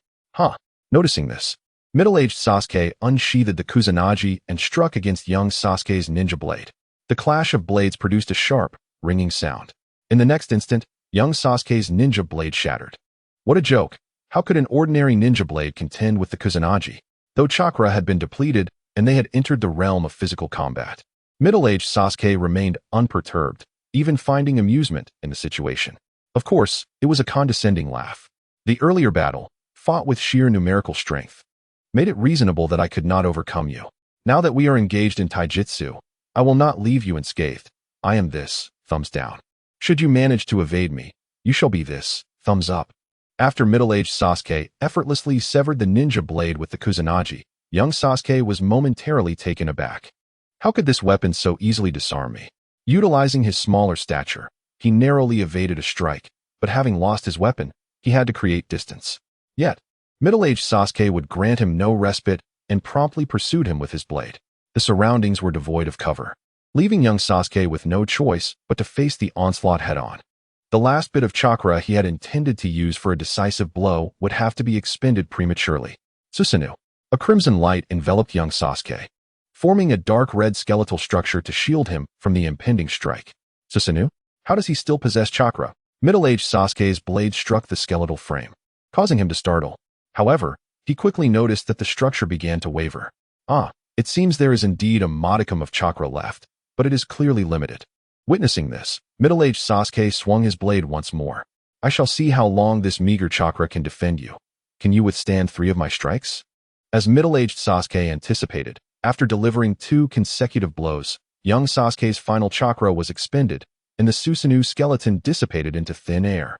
Noticing this, middle-aged Sasuke unsheathed the Kusanagi and struck against young Sasuke's ninja blade. The clash of blades produced a sharp, ringing sound. In the next instant, young Sasuke's ninja blade shattered. What a joke! How could an ordinary ninja blade contend with the Kusanagi? Though chakra had been depleted and they had entered the realm of physical combat, middle-aged Sasuke remained unperturbed, even finding amusement in the situation. Of course, it was a condescending laugh. The earlier battle, fought with sheer numerical strength, made it reasonable that I could not overcome you. Now that we are engaged in taijutsu, I will not leave you unscathed. I am this, thumbs down. Should you manage to evade me, you shall be this, thumbs up. After middle-aged Sasuke effortlessly severed the ninja blade with the Kusanagi, young Sasuke was momentarily taken aback. How could this weapon so easily disarm me? Utilizing his smaller stature, he narrowly evaded a strike, but having lost his weapon, he had to create distance. Yet, middle-aged Sasuke would grant him no respite and promptly pursued him with his blade. The surroundings were devoid of cover, leaving young Sasuke with no choice but to face the onslaught head-on. The last bit of chakra he had intended to use for a decisive blow would have to be expended prematurely. Susanoo. A crimson light enveloped young Sasuke, forming a dark red skeletal structure to shield him from the impending strike. Susanoo? How does he still possess chakra? Middle-aged Sasuke's blade struck the skeletal frame, causing him to startle. However, he quickly noticed that the structure began to waver. It seems there is indeed a modicum of chakra left, but it is clearly limited. Witnessing this, middle-aged Sasuke swung his blade once more. I shall see how long this meager chakra can defend you. Can you withstand 3 of my strikes? As middle-aged Sasuke anticipated, after delivering 2 consecutive blows, young Sasuke's final chakra was expended, and the Susanoo skeleton dissipated into thin air.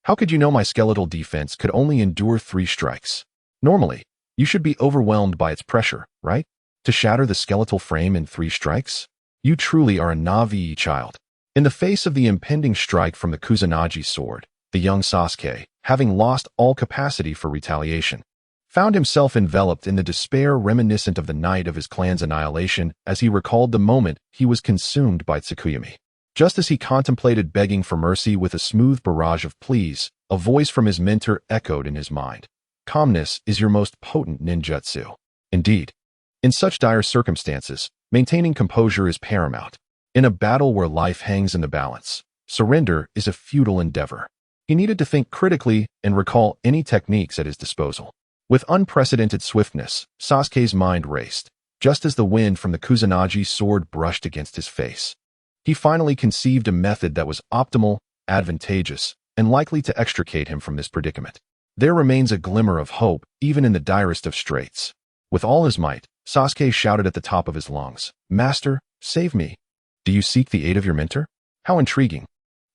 How could you know my skeletal defense could only endure 3 strikes? Normally, you should be overwhelmed by its pressure, right? To shatter the skeletal frame in 3 strikes? You truly are a Navi child. In the face of the impending strike from the Kusanagi sword, the young Sasuke, having lost all capacity for retaliation, found himself enveloped in the despair reminiscent of the night of his clan's annihilation as he recalled the moment he was consumed by Tsukuyami. Just as he contemplated begging for mercy with a smooth barrage of pleas, a voice from his mentor echoed in his mind. Calmness is your most potent ninjutsu. Indeed, in such dire circumstances, maintaining composure is paramount. In a battle where life hangs in the balance, surrender is a futile endeavor. He needed to think critically and recall any techniques at his disposal. With unprecedented swiftness, Sasuke's mind raced, just as the wind from the Kusanagi sword brushed against his face. He finally conceived a method that was optimal, advantageous, and likely to extricate him from this predicament. There remains a glimmer of hope even in the direst of straits. With all his might, Sasuke shouted at the top of his lungs, "Master, save me. Do you seek the aid of your mentor?" "How intriguing,"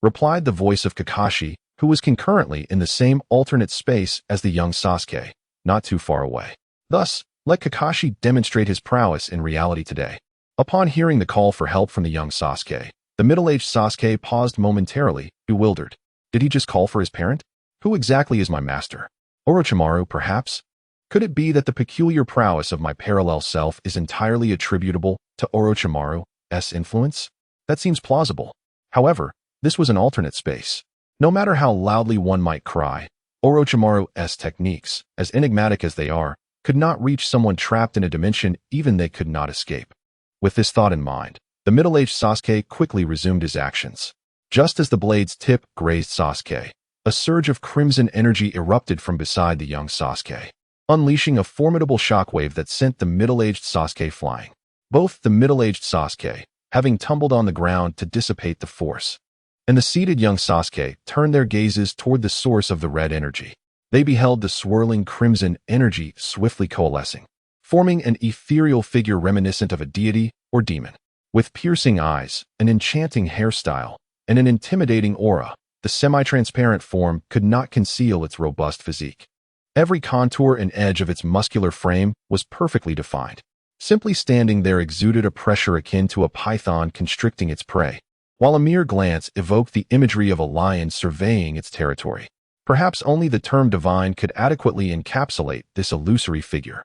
replied the voice of Kakashi, who was concurrently in the same alternate space as the young Sasuke, not too far away. Thus, let Kakashi demonstrate his prowess in reality today. Upon hearing the call for help from the young Sasuke, the middle-aged Sasuke paused momentarily, bewildered. Did he just call for his parent? Who exactly is my master? Orochimaru, perhaps? Could it be that the peculiar prowess of my parallel self is entirely attributable to Orochimaru's influence? That seems plausible. However, this was an alternate space. No matter how loudly one might cry, Orochimaru's techniques, as enigmatic as they are, could not reach someone trapped in a dimension even they could not escape. With this thought in mind, the middle-aged Sasuke quickly resumed his actions. Just as the blade's tip grazed Sasuke, a surge of crimson energy erupted from beside the young Sasuke, unleashing a formidable shockwave that sent the middle-aged Sasuke flying. both the middle-aged Sasuke, having tumbled on the ground to dissipate the force, and the seated young Sasuke turned their gazes toward the source of the red energy. They beheld the swirling crimson energy swiftly coalescing, forming an ethereal figure reminiscent of a deity or demon. With piercing eyes, an enchanting hairstyle, and an intimidating aura, the semi-transparent form could not conceal its robust physique. Every contour and edge of its muscular frame was perfectly defined. Simply standing there exuded a pressure akin to a python constricting its prey, while a mere glance evoked the imagery of a lion surveying its territory. Perhaps only the term divine could adequately encapsulate this illusory figure.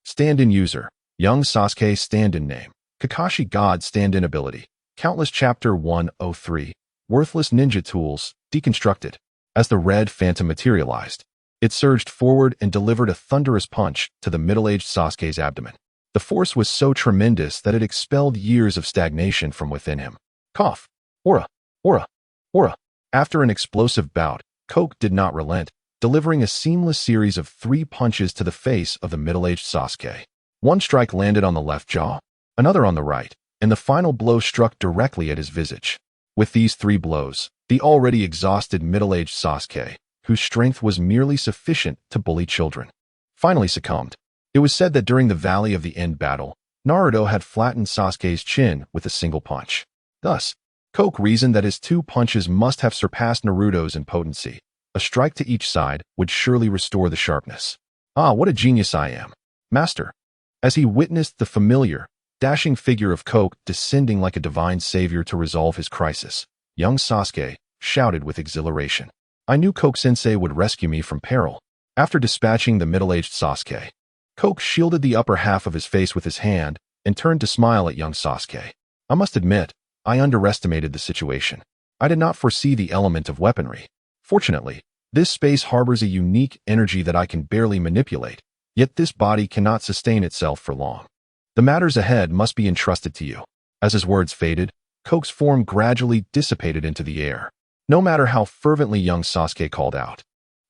Stand-in user, young Sasuke stand-in name, Kakashi God stand-in ability, Countless Chapter 103, Worthless Ninja Tools, deconstructed. As the red phantom materialized, it surged forward and delivered a thunderous punch to the middle-aged Sasuke's abdomen. The force was so tremendous that it expelled years of stagnation from within him. Cough. Aura. Aura. Aura. After an explosive bout, Coke did not relent, delivering a seamless series of 3 punches to the face of the middle-aged Sasuke. One strike landed on the left jaw, another on the right, and the final blow struck directly at his visage. With these 3 blows, the already exhausted middle-aged Sasuke, whose strength was merely sufficient to bully children, finally succumbed. It was said that during the Valley of the End battle, Naruto had flattened Sasuke's chin with a single punch. Thus, Coke reasoned that his 2 punches must have surpassed Naruto's in potency. A strike to each side would surely restore the sharpness. Ah, what a genius I am, master! As he witnessed the familiar, dashing figure of Coke descending like a divine savior to resolve his crisis, young Sasuke shouted with exhilaration. I knew Coke-sensei would rescue me from peril. After dispatching the middle-aged Sasuke, Coke shielded the upper half of his face with his hand and turned to smile at young Sasuke. I must admit, I underestimated the situation. I did not foresee the element of weaponry. Fortunately, this space harbors a unique energy that I can barely manipulate, yet this body cannot sustain itself for long. The matters ahead must be entrusted to you. As his words faded, Coke's form gradually dissipated into the air. No matter how fervently young Sasuke called out,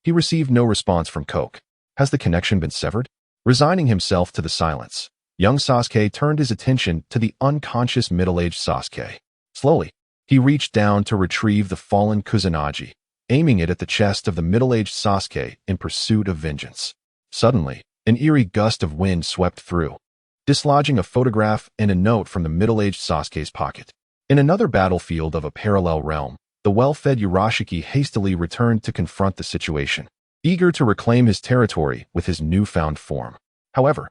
he received no response from Coke. Has the connection been severed? Resigning himself to the silence, young Sasuke turned his attention to the unconscious middle-aged Sasuke. Slowly, he reached down to retrieve the fallen Kusanagi, aiming it at the chest of the middle-aged Sasuke in pursuit of vengeance. Suddenly, an eerie gust of wind swept through, dislodging a photograph and a note from the middle-aged Sasuke's pocket. In another battlefield of a parallel realm, the well-fed Urashiki hastily returned to confront the situation, eager to reclaim his territory with his newfound form. However,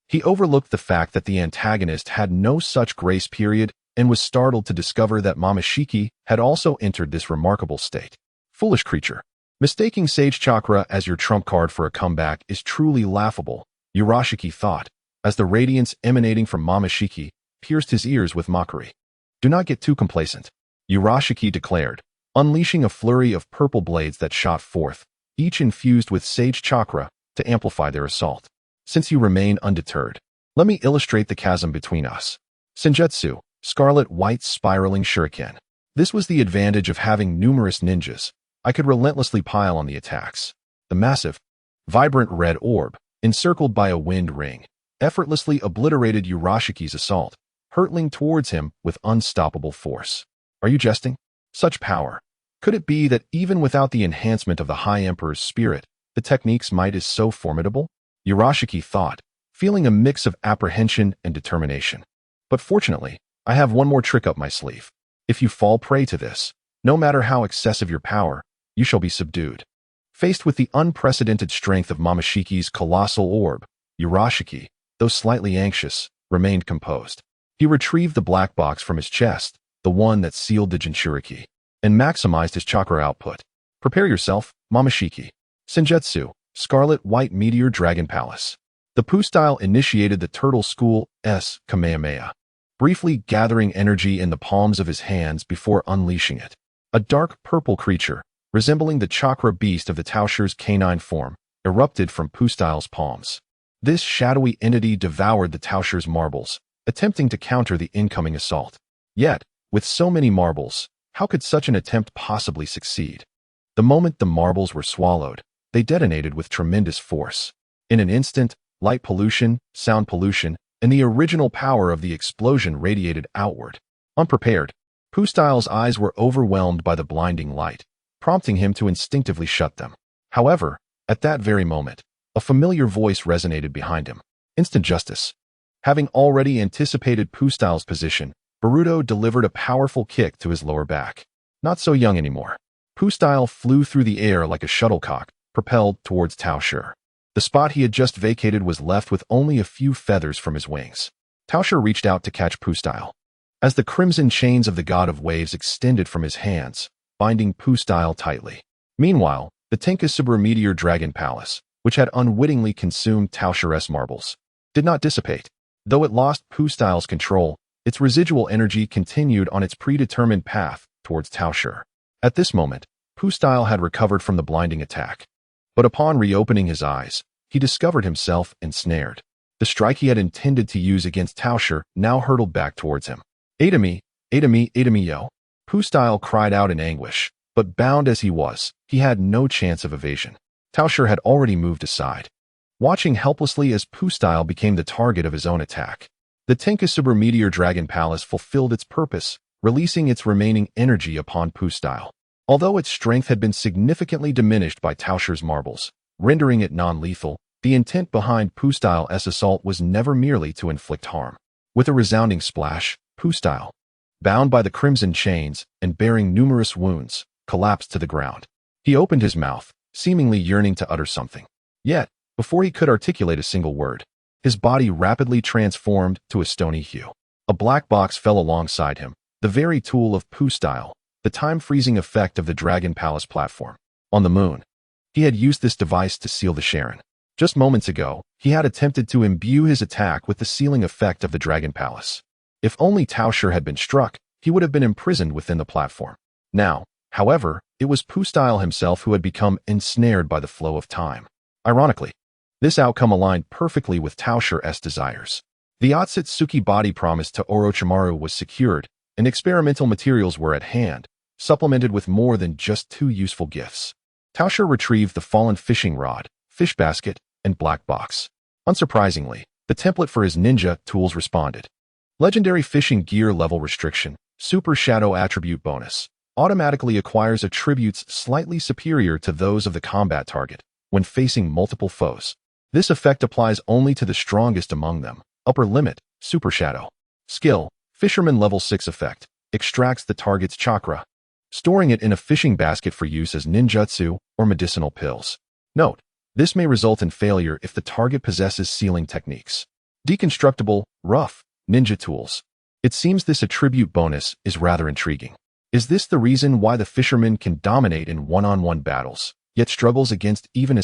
he overlooked the fact that the antagonist had no such grace period and was startled to discover that Momoshiki had also entered this remarkable state. Foolish creature. Mistaking Sage Chakra as your trump card for a comeback is truly laughable, Urashiki thought, as the radiance emanating from Momoshiki pierced his ears with mockery. Do not get too complacent, Urashiki declared, unleashing a flurry of purple blades that shot forth, each infused with Sage Chakra to amplify their assault. Since you remain undeterred, let me illustrate the chasm between us. Senjutsu, scarlet-white spiraling shuriken. This was the advantage of having numerous ninjas. I could relentlessly pile on the attacks. The massive, vibrant red orb, encircled by a wind ring, effortlessly obliterated Urashiki's assault, hurtling towards him with unstoppable force. Are you jesting? Such power. Could it be that even without the enhancement of the High Emperor's spirit, the technique's might is so formidable? Urashiki thought, feeling a mix of apprehension and determination. But fortunately, I have one more trick up my sleeve. If you fall prey to this, no matter how excessive your power, you shall be subdued. Faced with the unprecedented strength of Momoshiki's colossal orb, Urashiki, though slightly anxious, remained composed. He retrieved the black box from his chest, the one that sealed the Jinchuriki, and maximized his chakra output. Prepare yourself, Momoshiki. Senjutsu, Scarlet-White Meteor Dragon Palace. The Poo-style initiated the Turtle School's Kamehameha, briefly gathering energy in the palms of his hands before unleashing it. A dark purple creature, resembling the chakra beast of the Tao Shi's canine form, erupted from Poo-style's palms. This shadowy entity devoured the Tao Shi's marbles, attempting to counter the incoming assault. Yet, with so many marbles, how could such an attempt possibly succeed? The moment the marbles were swallowed, they detonated with tremendous force. In an instant, light pollution, sound pollution, and the original power of the explosion radiated outward. Unprepared, Poo-Style's eyes were overwhelmed by the blinding light, prompting him to instinctively shut them. However, at that very moment, a familiar voice resonated behind him. Instant justice. Having already anticipated Poo-Style's position, Boruto delivered a powerful kick to his lower back. Not so young anymore. Poo-Style flew through the air like a shuttlecock, propelled towards Tao Shi. The spot he had just vacated was left with only a few feathers from his wings. Tao Shi reached out to catch Poo-Style. As the crimson chains of the God of Waves extended from his hands, binding Poo-Style tightly. Meanwhile, the Tenkasuber Meteor Dragon Palace, which had unwittingly consumed Tao Shi's marbles, did not dissipate. Though it lost Poo-Style's control, its residual energy continued on its predetermined path towards Tao Shi. At this moment, Poo-Style had recovered from the blinding attack. But upon reopening his eyes, he discovered himself ensnared. The strike he had intended to use against Tao Shi now hurtled back towards him. "Aid me, aid me, aid me, yo!" Poo-Style cried out in anguish, but bound as he was, he had no chance of evasion. Tao Shi had already moved aside, watching helplessly as Poo-Style became the target of his own attack. The Tenkasuber Meteor Dragon Palace fulfilled its purpose, releasing its remaining energy upon Poo-Style. Although its strength had been significantly diminished by Tao Shi's marbles, rendering it non-lethal, the intent behind Poo-Style's assault was never merely to inflict harm. With a resounding splash, Poo-Style, bound by the crimson chains and bearing numerous wounds, collapsed to the ground. He opened his mouth, seemingly yearning to utter something. Yet, before he could articulate a single word, his body rapidly transformed to a stony hue. A black box fell alongside him, the very tool of Poo-Style, the time-freezing effect of the Dragon Palace platform. On the moon, he had used this device to seal the Sharon. Just moments ago, he had attempted to imbue his attack with the sealing effect of the Dragon Palace. If only Tao Shi had been struck, he would have been imprisoned within the platform. Now, however, it was Poo-Style himself who had become ensnared by the flow of time. Ironically, this outcome aligned perfectly with Tao Shi's desires. The Otsutsuki body promised to Orochimaru was secured, and experimental materials were at hand, supplemented with more than just 2 useful gifts. Tao Shi retrieved the fallen fishing rod, fish basket, and black box. Unsurprisingly, the template for his ninja tools responded. Legendary fishing gear level restriction, super shadow attribute bonus, automatically acquires attributes slightly superior to those of the combat target when facing multiple foes. This effect applies only to the strongest among them. Upper limit, super shadow. Skill, fisherman level 6 effect, extracts the target's chakra, storing it in a fishing basket for use as ninjutsu or medicinal pills. Note, this may result in failure if the target possesses sealing techniques. Deconstructible, rough, ninja tools. It seems this attribute bonus is rather intriguing. Is this the reason why the fisherman can dominate in one-on-one battles, yet struggles against even a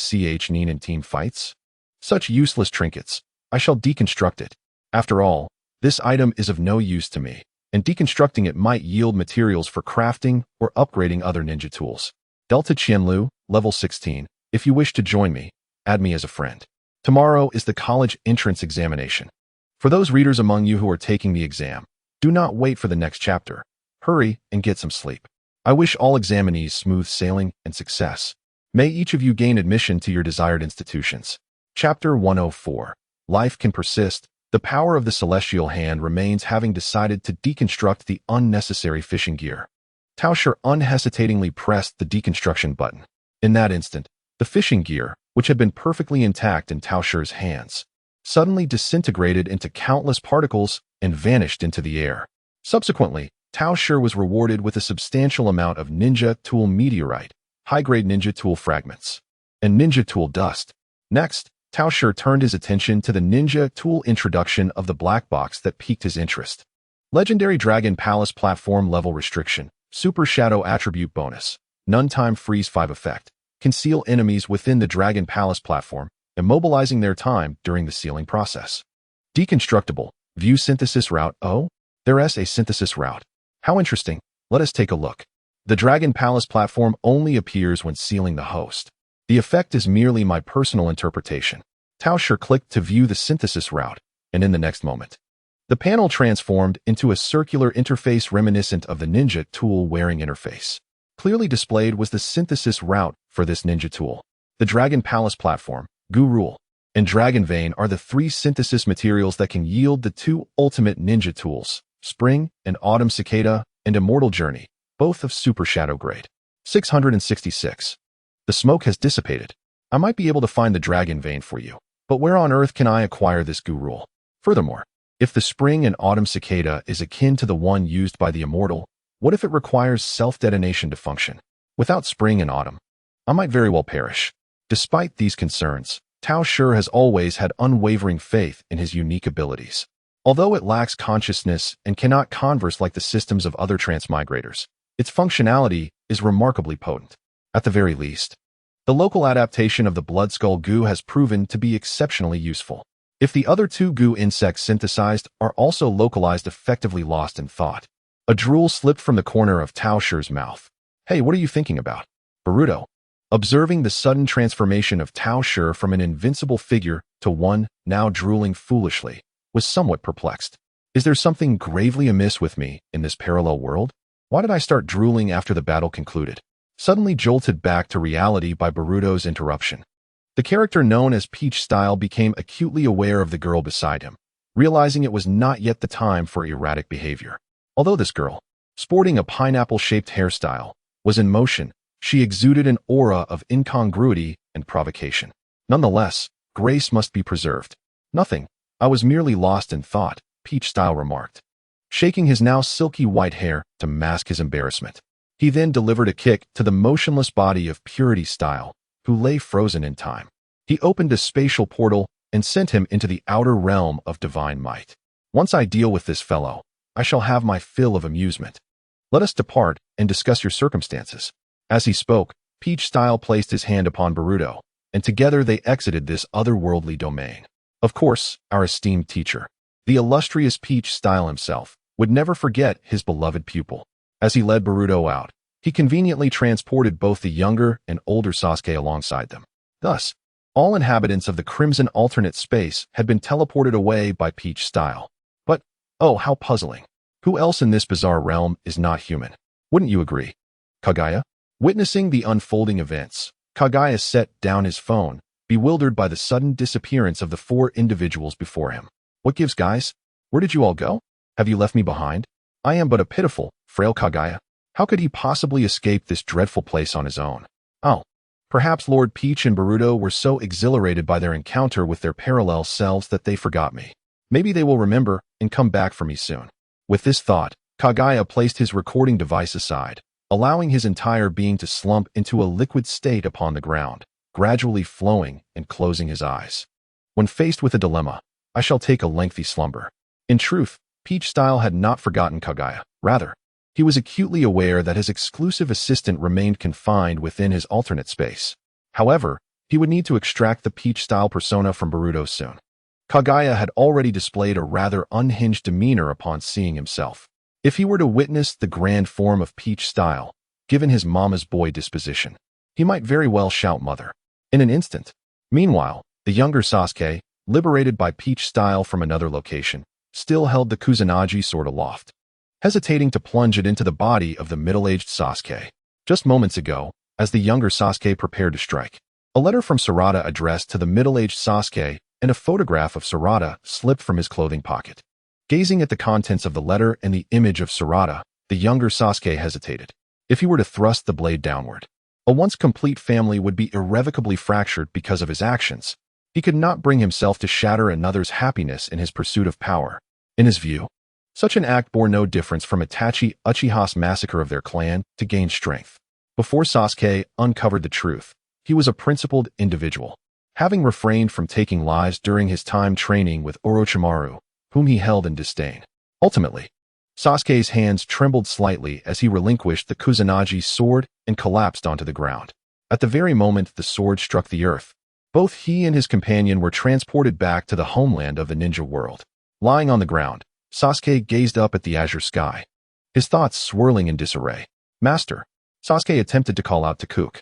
Nin in team fights? Such useless trinkets. I shall deconstruct it. After all, this item is of no use to me, and deconstructing it might yield materials for crafting or upgrading other ninja tools. Delta Qianlu, level 16. If you wish to join me, add me as a friend. Tomorrow is the college entrance examination. For those readers among you who are taking the exam, do not wait for the next chapter. Hurry and get some sleep. I wish all examinees smooth sailing and success. May each of you gain admission to your desired institutions. Chapter 104. Life can persist. The power of the celestial hand remains, having decided to deconstruct the unnecessary fishing gear. Tao Shi unhesitatingly pressed the deconstruction button. In that instant, the fishing gear, which had been perfectly intact in Tao Shi's hands, suddenly disintegrated into countless particles and vanished into the air. Subsequently, Tao Shi was rewarded with a substantial amount of ninja tool meteorite, high-grade ninja tool fragments, and ninja tool dust. Next, Tao Shi turned his attention to the ninja tool introduction of the black box that piqued his interest. Legendary Dragon Palace platform level restriction, super shadow attribute bonus, none time freeze 5 effect, conceal enemies within the Dragon Palace platform, immobilizing their time during the sealing process. Deconstructible, view synthesis route. Oh, there's a synthesis route. How interesting. Let us take a look. The Dragon Palace platform only appears when sealing the host. The effect is merely my personal interpretation. Tao Shi clicked to view the synthesis route, and in the next moment, the panel transformed into a circular interface reminiscent of the ninja tool wearing interface. Clearly displayed was the synthesis route for this ninja tool. The Dragon Palace platform, Gu Rule. and Dragon Vein are the three synthesis materials that can yield the two ultimate ninja tools, Spring and Autumn Cicada and Immortal Journey, both of Super Shadow grade. 666. The smoke has dissipated. I might be able to find the Dragon Vein for you, but where on earth can I acquire this goo rule? Furthermore, if the Spring and Autumn Cicada is akin to the one used by the Immortal, what if it requires self-detonation to function? Without Spring and Autumn, I might very well perish. Despite these concerns, Tao Shi has always had unwavering faith in his unique abilities. Although it lacks consciousness and cannot converse like the systems of other transmigrators, its functionality is remarkably potent. At the very least, the local adaptation of the Blood Skull goo has proven to be exceptionally useful. If the other two goo insects synthesized are also localized, effectively lost in thought. A drool slipped from the corner of Tao Shi's mouth. Hey, what are you thinking about? Naruto, observing the sudden transformation of Tao Shi from an invincible figure to one now drooling foolishly, was somewhat perplexed. Is there something gravely amiss with me in this parallel world? Why did I start drooling after the battle concluded? Suddenly jolted back to reality by Boruto's interruption. The character known as Peach Style became acutely aware of the girl beside him, realizing it was not yet the time for erratic behavior. Although this girl, sporting a pineapple-shaped hairstyle, was in motion, she exuded an aura of incongruity and provocation. Nonetheless, grace must be preserved. Nothing. I was merely lost in thought, Peach Style remarked, shaking his now silky white hair to mask his embarrassment. He then delivered a kick to the motionless body of Purity Style, who lay frozen in time. He opened a spatial portal and sent him into the outer realm of divine might. Once I deal with this fellow, I shall have my fill of amusement. Let us depart and discuss your circumstances. As he spoke, Peach Style placed his hand upon Boruto, and together they exited this otherworldly domain. Of course, our esteemed teacher, the illustrious Peach Style himself, would never forget his beloved pupil. As he led Boruto out, he conveniently transported both the younger and older Sasuke alongside them. Thus, all inhabitants of the Crimson alternate space had been teleported away by Peach Style. But, oh, how puzzling. Who else in this bizarre realm is not human? Wouldn't you agree? Kaguya? Witnessing the unfolding events, Kaguya set down his phone, bewildered by the sudden disappearance of the four individuals before him. What gives, guys? Where did you all go? Have you left me behind? I am but a pitiful, frail Kaguya. How could he possibly escape this dreadful place on his own? Oh, perhaps Lord Peach and Boruto were so exhilarated by their encounter with their parallel selves that they forgot me. Maybe they will remember and come back for me soon. With this thought, Kaguya placed his recording device aside, allowing his entire being to slump into a liquid state upon the ground, gradually flowing and closing his eyes. When faced with a dilemma, I shall take a lengthy slumber. In truth, Peach Style had not forgotten Kaguya. Rather, he was acutely aware that his exclusive assistant remained confined within his alternate space. However, he would need to extract the Peach Style persona from Boruto soon. Kaguya had already displayed a rather unhinged demeanor upon seeing himself. If he were to witness the grand form of Peach Style, given his mama's boy disposition, he might very well shout mother. In an instant. Meanwhile, the younger Sasuke, liberated by Peach Style from another location, still held the Kusanagi sword aloft, hesitating to plunge it into the body of the middle-aged Sasuke. Just moments ago, as the younger Sasuke prepared to strike, a letter from Sarada addressed to the middle-aged Sasuke and a photograph of Sarada slipped from his clothing pocket. Gazing at the contents of the letter and the image of Sarada, the younger Sasuke hesitated. If he were to thrust the blade downward, a once complete family would be irrevocably fractured because of his actions. He could not bring himself to shatter another's happiness in his pursuit of power. In his view, such an act bore no difference from Itachi Uchiha's massacre of their clan to gain strength. Before Sasuke uncovered the truth, he was a principled individual, having refrained from taking lives during his time training with Orochimaru, whom he held in disdain. Ultimately, Sasuke's hands trembled slightly as he relinquished the Kusanagi sword and collapsed onto the ground. At the very moment the sword struck the earth, both he and his companion were transported back to the homeland of the ninja world. Lying on the ground, Sasuke gazed up at the azure sky, his thoughts swirling in disarray. Master, Sasuke attempted to call out to Kook.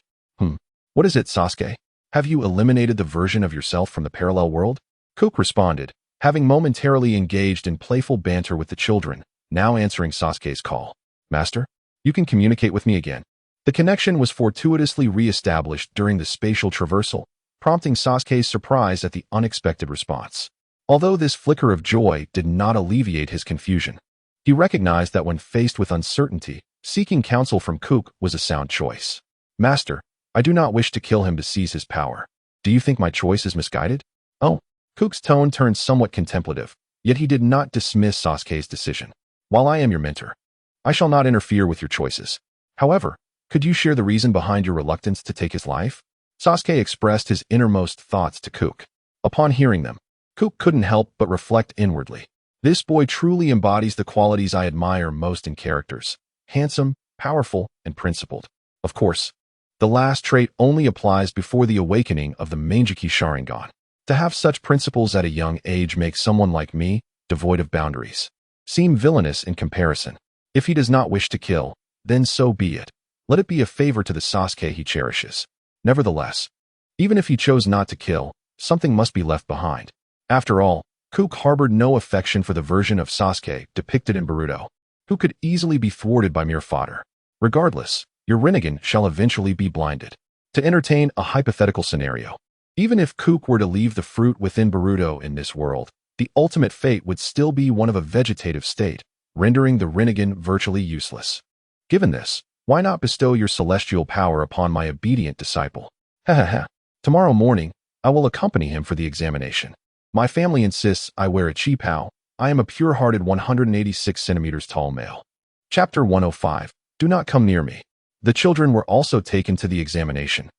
What is it, Sasuke? Have you eliminated the version of yourself from the parallel world? Kook responded, having momentarily engaged in playful banter with the children, now answering Sasuke's call. Master, you can communicate with me again. The connection was fortuitously re-established during the spatial traversal, prompting Sasuke's surprise at the unexpected response. Although this flicker of joy did not alleviate his confusion, he recognized that when faced with uncertainty, seeking counsel from Kook was a sound choice. Master, I do not wish to kill him to seize his power. Do you think my choice is misguided? Oh, Kook's tone turned somewhat contemplative, yet he did not dismiss Sasuke's decision. While I am your mentor, I shall not interfere with your choices. However, could you share the reason behind your reluctance to take his life? Sasuke expressed his innermost thoughts to Kook. Upon hearing them, Kook couldn't help but reflect inwardly. This boy truly embodies the qualities I admire most in characters: handsome, powerful, and principled. Of course, the last trait only applies before the awakening of the Mangekyou Sharingan. To have such principles at a young age makes someone like me, devoid of boundaries, seem villainous in comparison. If he does not wish to kill, then so be it. Let it be a favor to the Sasuke he cherishes. Nevertheless, even if he chose not to kill, something must be left behind. After all, Kook harbored no affection for the version of Sasuke depicted in Naruto, who could easily be thwarted by mere fodder. Regardless, your Rinnegan shall eventually be blinded. To entertain a hypothetical scenario, even if Kook were to leave the fruit within Naruto in this world, the ultimate fate would still be one of a vegetative state, rendering the Rinnegan virtually useless. Given this, why not bestow your celestial power upon my obedient disciple? Hehehe. Tomorrow morning, I will accompany him for the examination. My family insists I wear a qipao. I am a pure-hearted 186 centimeters tall male. Chapter 105. Do not come near me. The children were also taken to the examination,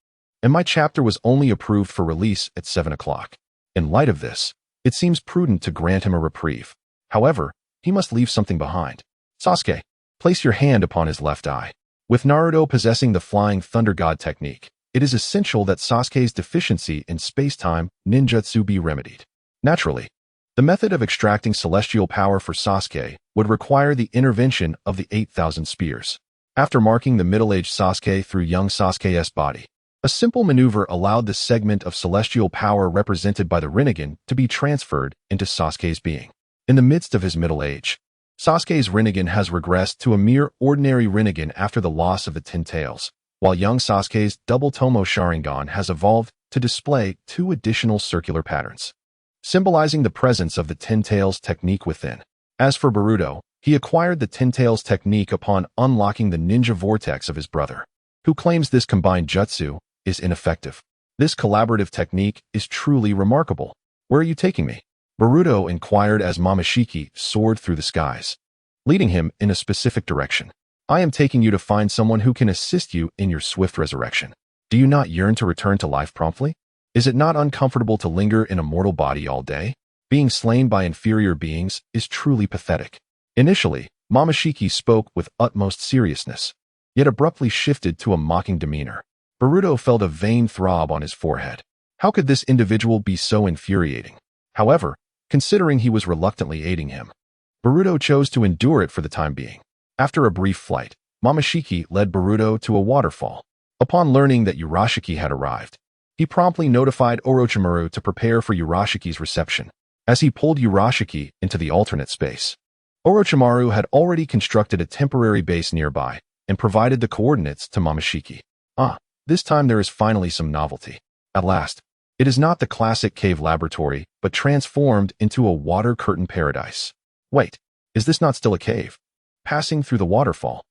and my chapter was only approved for release at 7 o'clock. In light of this, it seems prudent to grant him a reprieve. However, he must leave something behind. Sasuke, place your hand upon his left eye. With Naruto possessing the Flying Thunder God technique, it is essential that Sasuke's deficiency in space-time ninjutsu be remedied. Naturally, the method of extracting celestial power for Sasuke would require the intervention of the 8,000 spears. After marking the middle-aged Sasuke through young Sasuke's body, a simple maneuver allowed the segment of celestial power represented by the Rinnegan to be transferred into Sasuke's being. In the midst of his middle age, Sasuke's Rinnegan has regressed to a mere ordinary Rinnegan after the loss of the 10 tails, while young Sasuke's double Tomo Sharingan has evolved to display 2 additional circular patterns, symbolizing the presence of the 10 tails technique within. As for Naruto, he acquired the 10 tails technique upon unlocking the ninja vortex of his brother, who claims this combined jutsu is ineffective. This collaborative technique is truly remarkable. Where are you taking me? Naruto inquired as Momoshiki soared through the skies, leading him in a specific direction. I am taking you to find someone who can assist you in your swift resurrection. Do you not yearn to return to life promptly? Is it not uncomfortable to linger in a mortal body all day? Being slain by inferior beings is truly pathetic. Initially, Momoshiki spoke with utmost seriousness, yet abruptly shifted to a mocking demeanor. Naruto felt a vain throb on his forehead. How could this individual be so infuriating? However, considering he was reluctantly aiding him, Naruto chose to endure it for the time being. After a brief flight, Momoshiki led Naruto to a waterfall. Upon learning that Urashiki had arrived, he promptly notified Orochimaru to prepare for Urashiki's reception. As he pulled Urashiki into the alternate space, Orochimaru had already constructed a temporary base nearby and provided the coordinates to Momoshiki. This time there is finally some novelty. At last, it is not the classic cave laboratory, but transformed into a water curtain paradise. Wait, is this not still a cave? Passing through the waterfall,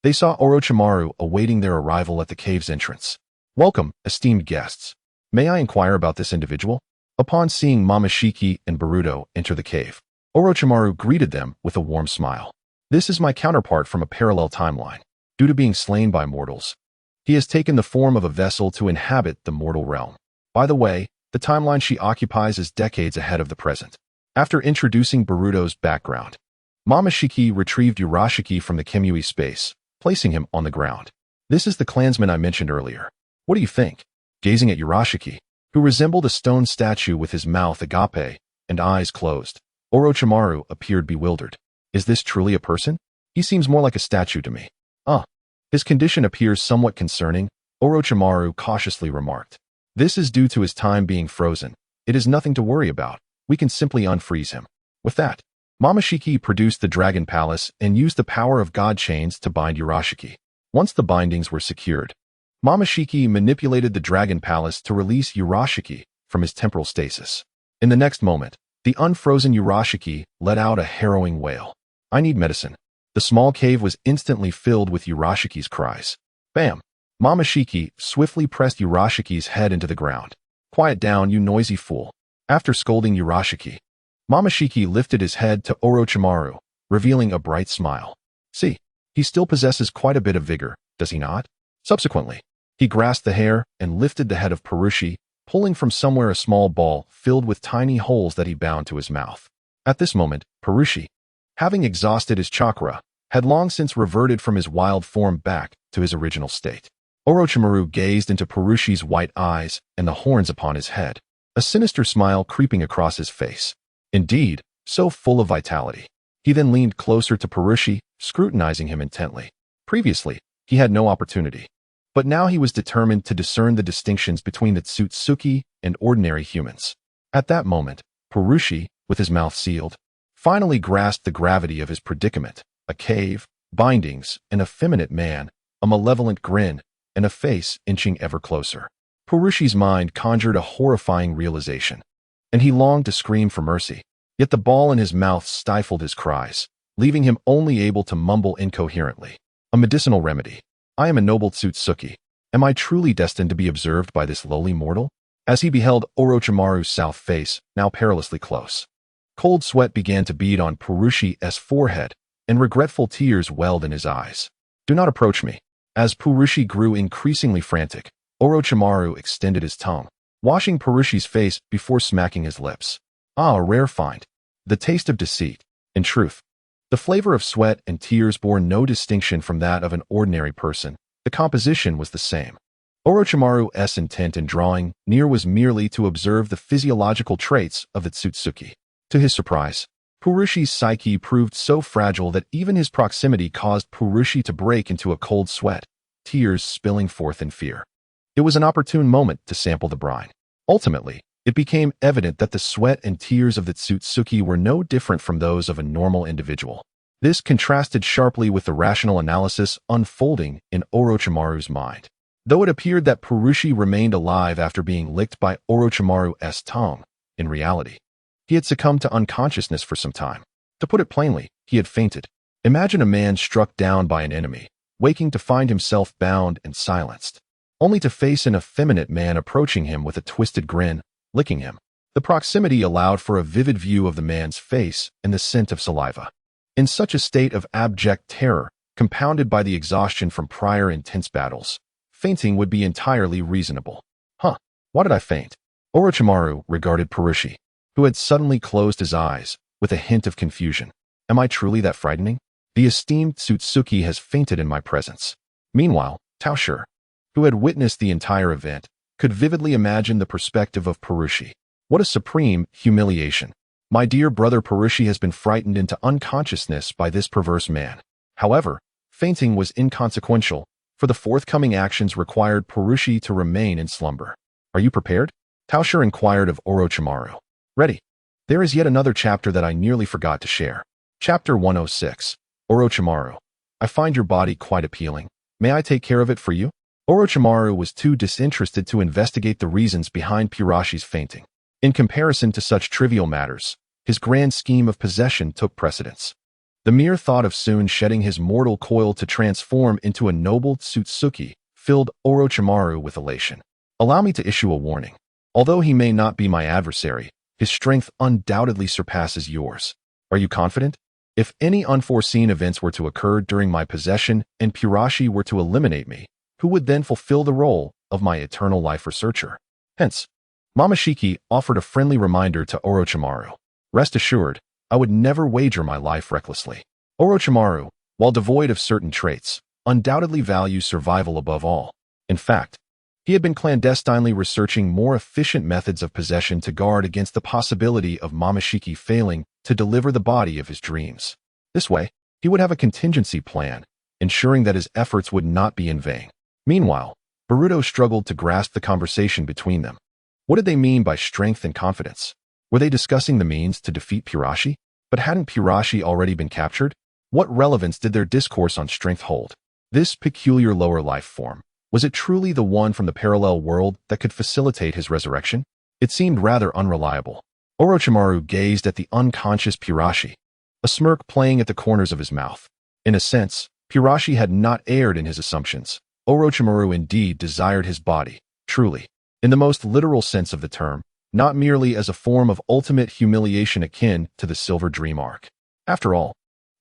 they saw Orochimaru awaiting their arrival at the cave's entrance. Welcome, esteemed guests. May I inquire about this individual? Upon seeing Momoshiki and Naruto enter the cave, Orochimaru greeted them with a warm smile. This is my counterpart from a parallel timeline. Due to being slain by mortals, he has taken the form of a vessel to inhabit the mortal realm. By the way, the timeline she occupies is decades ahead of the present. After introducing Naruto's background, Momoshiki retrieved Urashiki from the Kimui space, placing him on the ground. This is the clansman I mentioned earlier. What do you think? Gazing at Urashiki, who resembled a stone statue with his mouth agape and eyes closed, Orochimaru appeared bewildered. Is this truly a person? He seems more like a statue to me. His condition appears somewhat concerning, Orochimaru cautiously remarked. This is due to his time being frozen. It is nothing to worry about. We can simply unfreeze him. With that, Momoshiki produced the Dragon Palace and used the power of God chains to bind Urashiki. Once the bindings were secured, Momoshiki manipulated the Dragon Palace to release Urashiki from his temporal stasis. In the next moment, the unfrozen Urashiki let out a harrowing wail. I need medicine. The small cave was instantly filled with Urashiki's cries. Bam! Momoshiki swiftly pressed Urashiki's head into the ground. Quiet down, you noisy fool. After scolding Urashiki, Momoshiki lifted his head to Orochimaru, revealing a bright smile. See, he still possesses quite a bit of vigor, does he not? Subsequently, he grasped the hair and lifted the head of Purushi, pulling from somewhere a small ball filled with tiny holes that he bound to his mouth. At this moment, Purushi, having exhausted his chakra, had long since reverted from his wild form back to his original state. Orochimaru gazed into Purushi's white eyes and the horns upon his head, a sinister smile creeping across his face. Indeed, so full of vitality. He then leaned closer to Purushi, scrutinizing him intently. Previously, he had no opportunity, but now he was determined to discern the distinctions between the Otsutsuki and ordinary humans. At that moment, Purushi, with his mouth sealed, finally grasped the gravity of his predicament: a cave, bindings, an effeminate man, a malevolent grin, and a face inching ever closer. Purushi's mind conjured a horrifying realization, and he longed to scream for mercy. Yet the ball in his mouth stifled his cries, leaving him only able to mumble incoherently. A medicinal remedy. I am a noble Otsutsuki. Am I truly destined to be observed by this lowly mortal? As he beheld Orochimaru's south face, now perilously close, cold sweat began to bead on Purushi's forehead, and regretful tears welled in his eyes. Do not approach me. As Purushi grew increasingly frantic, Orochimaru extended his tongue, washing Purushi's face before smacking his lips. Ah, a rare find. The taste of deceit. In truth, the flavor of sweat and tears bore no distinction from that of an ordinary person. The composition was the same. Orochimaru's intent in drawing near was merely to observe the physiological traits of the Otsutsuki. To his surprise, Purushi's psyche proved so fragile that even his proximity caused Purushi to break into a cold sweat, tears spilling forth in fear. It was an opportune moment to sample the brine. Ultimately, it became evident that the sweat and tears of the Otsutsuki were no different from those of a normal individual. This contrasted sharply with the rational analysis unfolding in Orochimaru's mind. Though it appeared that Purushi remained alive after being licked by Orochimaru's tongue, in reality, he had succumbed to unconsciousness for some time. To put it plainly, he had fainted. Imagine a man struck down by an enemy, waking to find himself bound and silenced, only to face an effeminate man approaching him with a twisted grin, licking him. The proximity allowed for a vivid view of the man's face and the scent of saliva. In such a state of abject terror, compounded by the exhaustion from prior intense battles, fainting would be entirely reasonable. Huh, why did I faint? Orochimaru regarded Purushi, who had suddenly closed his eyes, with a hint of confusion. Am I truly that frightening? The esteemed Otsutsuki has fainted in my presence. Meanwhile, Tao Shi, who had witnessed the entire event, could vividly imagine the perspective of Purushi. What a supreme humiliation. My dear brother Purushi has been frightened into unconsciousness by this perverse man. However, fainting was inconsequential, for the forthcoming actions required Purushi to remain in slumber. Are you prepared? Tao Shi inquired of Orochimaru. Ready. There is yet another chapter that I nearly forgot to share. Chapter 106. Orochimaru. I find your body quite appealing. May I take care of it for you? Orochimaru was too disinterested to investigate the reasons behind Purushi's fainting. In comparison to such trivial matters, his grand scheme of possession took precedence. The mere thought of soon shedding his mortal coil to transform into a noble Otsutsuki filled Orochimaru with elation. Allow me to issue a warning. Although he may not be my adversary, his strength undoubtedly surpasses yours. Are you confident? If any unforeseen events were to occur during my possession and Purushi were to eliminate me, who would then fulfill the role of my eternal life researcher? Hence, Momoshiki offered a friendly reminder to Orochimaru. Rest assured, I would never wager my life recklessly. Orochimaru, while devoid of certain traits, undoubtedly values survival above all. In fact, he had been clandestinely researching more efficient methods of possession to guard against the possibility of Momoshiki failing to deliver the body of his dreams. This way, he would have a contingency plan, ensuring that his efforts would not be in vain. Meanwhile, Boruto struggled to grasp the conversation between them. What did they mean by strength and confidence? Were they discussing the means to defeat Purushi? But hadn't Purushi already been captured? What relevance did their discourse on strength hold? This peculiar lower life form Was it truly the one from the parallel world that could facilitate his resurrection? It seemed rather unreliable. Orochimaru gazed at the unconscious Pirashi, a smirk playing at the corners of his mouth. In a sense, Pirashi had not erred in his assumptions. Orochimaru indeed desired his body, truly, in the most literal sense of the term, not merely as a form of ultimate humiliation akin to the Silver Dream arc. After all,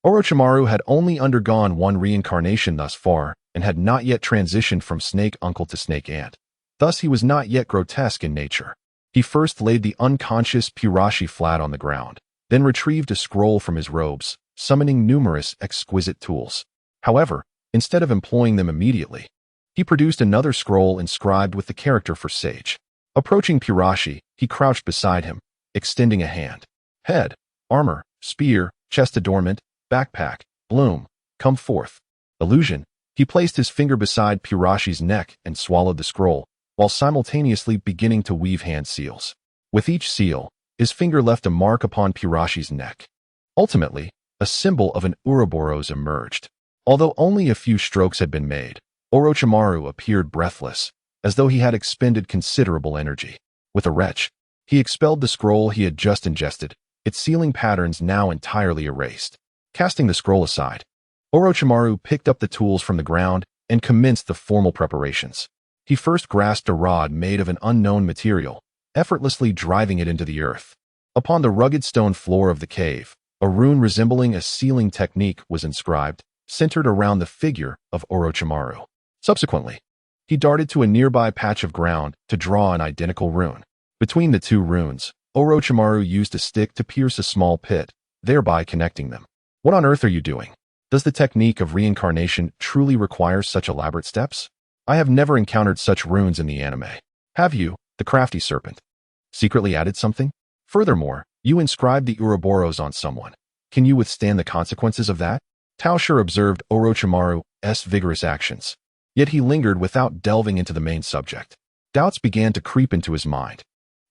Orochimaru had only undergone one reincarnation thus far and had not yet transitioned from Snake Uncle to Snake Aunt. Thus he was not yet grotesque in nature. He first laid the unconscious Pirashi flat on the ground, then retrieved a scroll from his robes, summoning numerous exquisite tools. However, instead of employing them immediately, he produced another scroll inscribed with the character for Sage. Approaching Pirashi, he crouched beside him, extending a hand. Head, armor, spear, chest adornment, backpack, bloom, come forth. Illusion. He placed his finger beside Pirashi's neck and swallowed the scroll, while simultaneously beginning to weave hand seals. With each seal, his finger left a mark upon Pirashi's neck. Ultimately, a symbol of an Ouroboros emerged. Although only a few strokes had been made, Orochimaru appeared breathless, as though he had expended considerable energy. With a retch, he expelled the scroll he had just ingested, its sealing patterns now entirely erased. Casting the scroll aside, Orochimaru picked up the tools from the ground and commenced the formal preparations. He first grasped a rod made of an unknown material, effortlessly driving it into the earth. Upon the rugged stone floor of the cave, a rune resembling a sealing technique was inscribed, centered around the figure of Orochimaru. Subsequently, he darted to a nearby patch of ground to draw an identical rune. Between the two runes, Orochimaru used a stick to pierce a small pit, thereby connecting them. What on earth are you doing? Does the technique of reincarnation truly require such elaborate steps? I have never encountered such runes in the anime. Have you, the crafty serpent, secretly added something? Furthermore, you inscribed the Ouroboros on someone. Can you withstand the consequences of that? Tao Shi observed Orochimaru's vigorous actions. Yet he lingered without delving into the main subject. Doubts began to creep into his mind.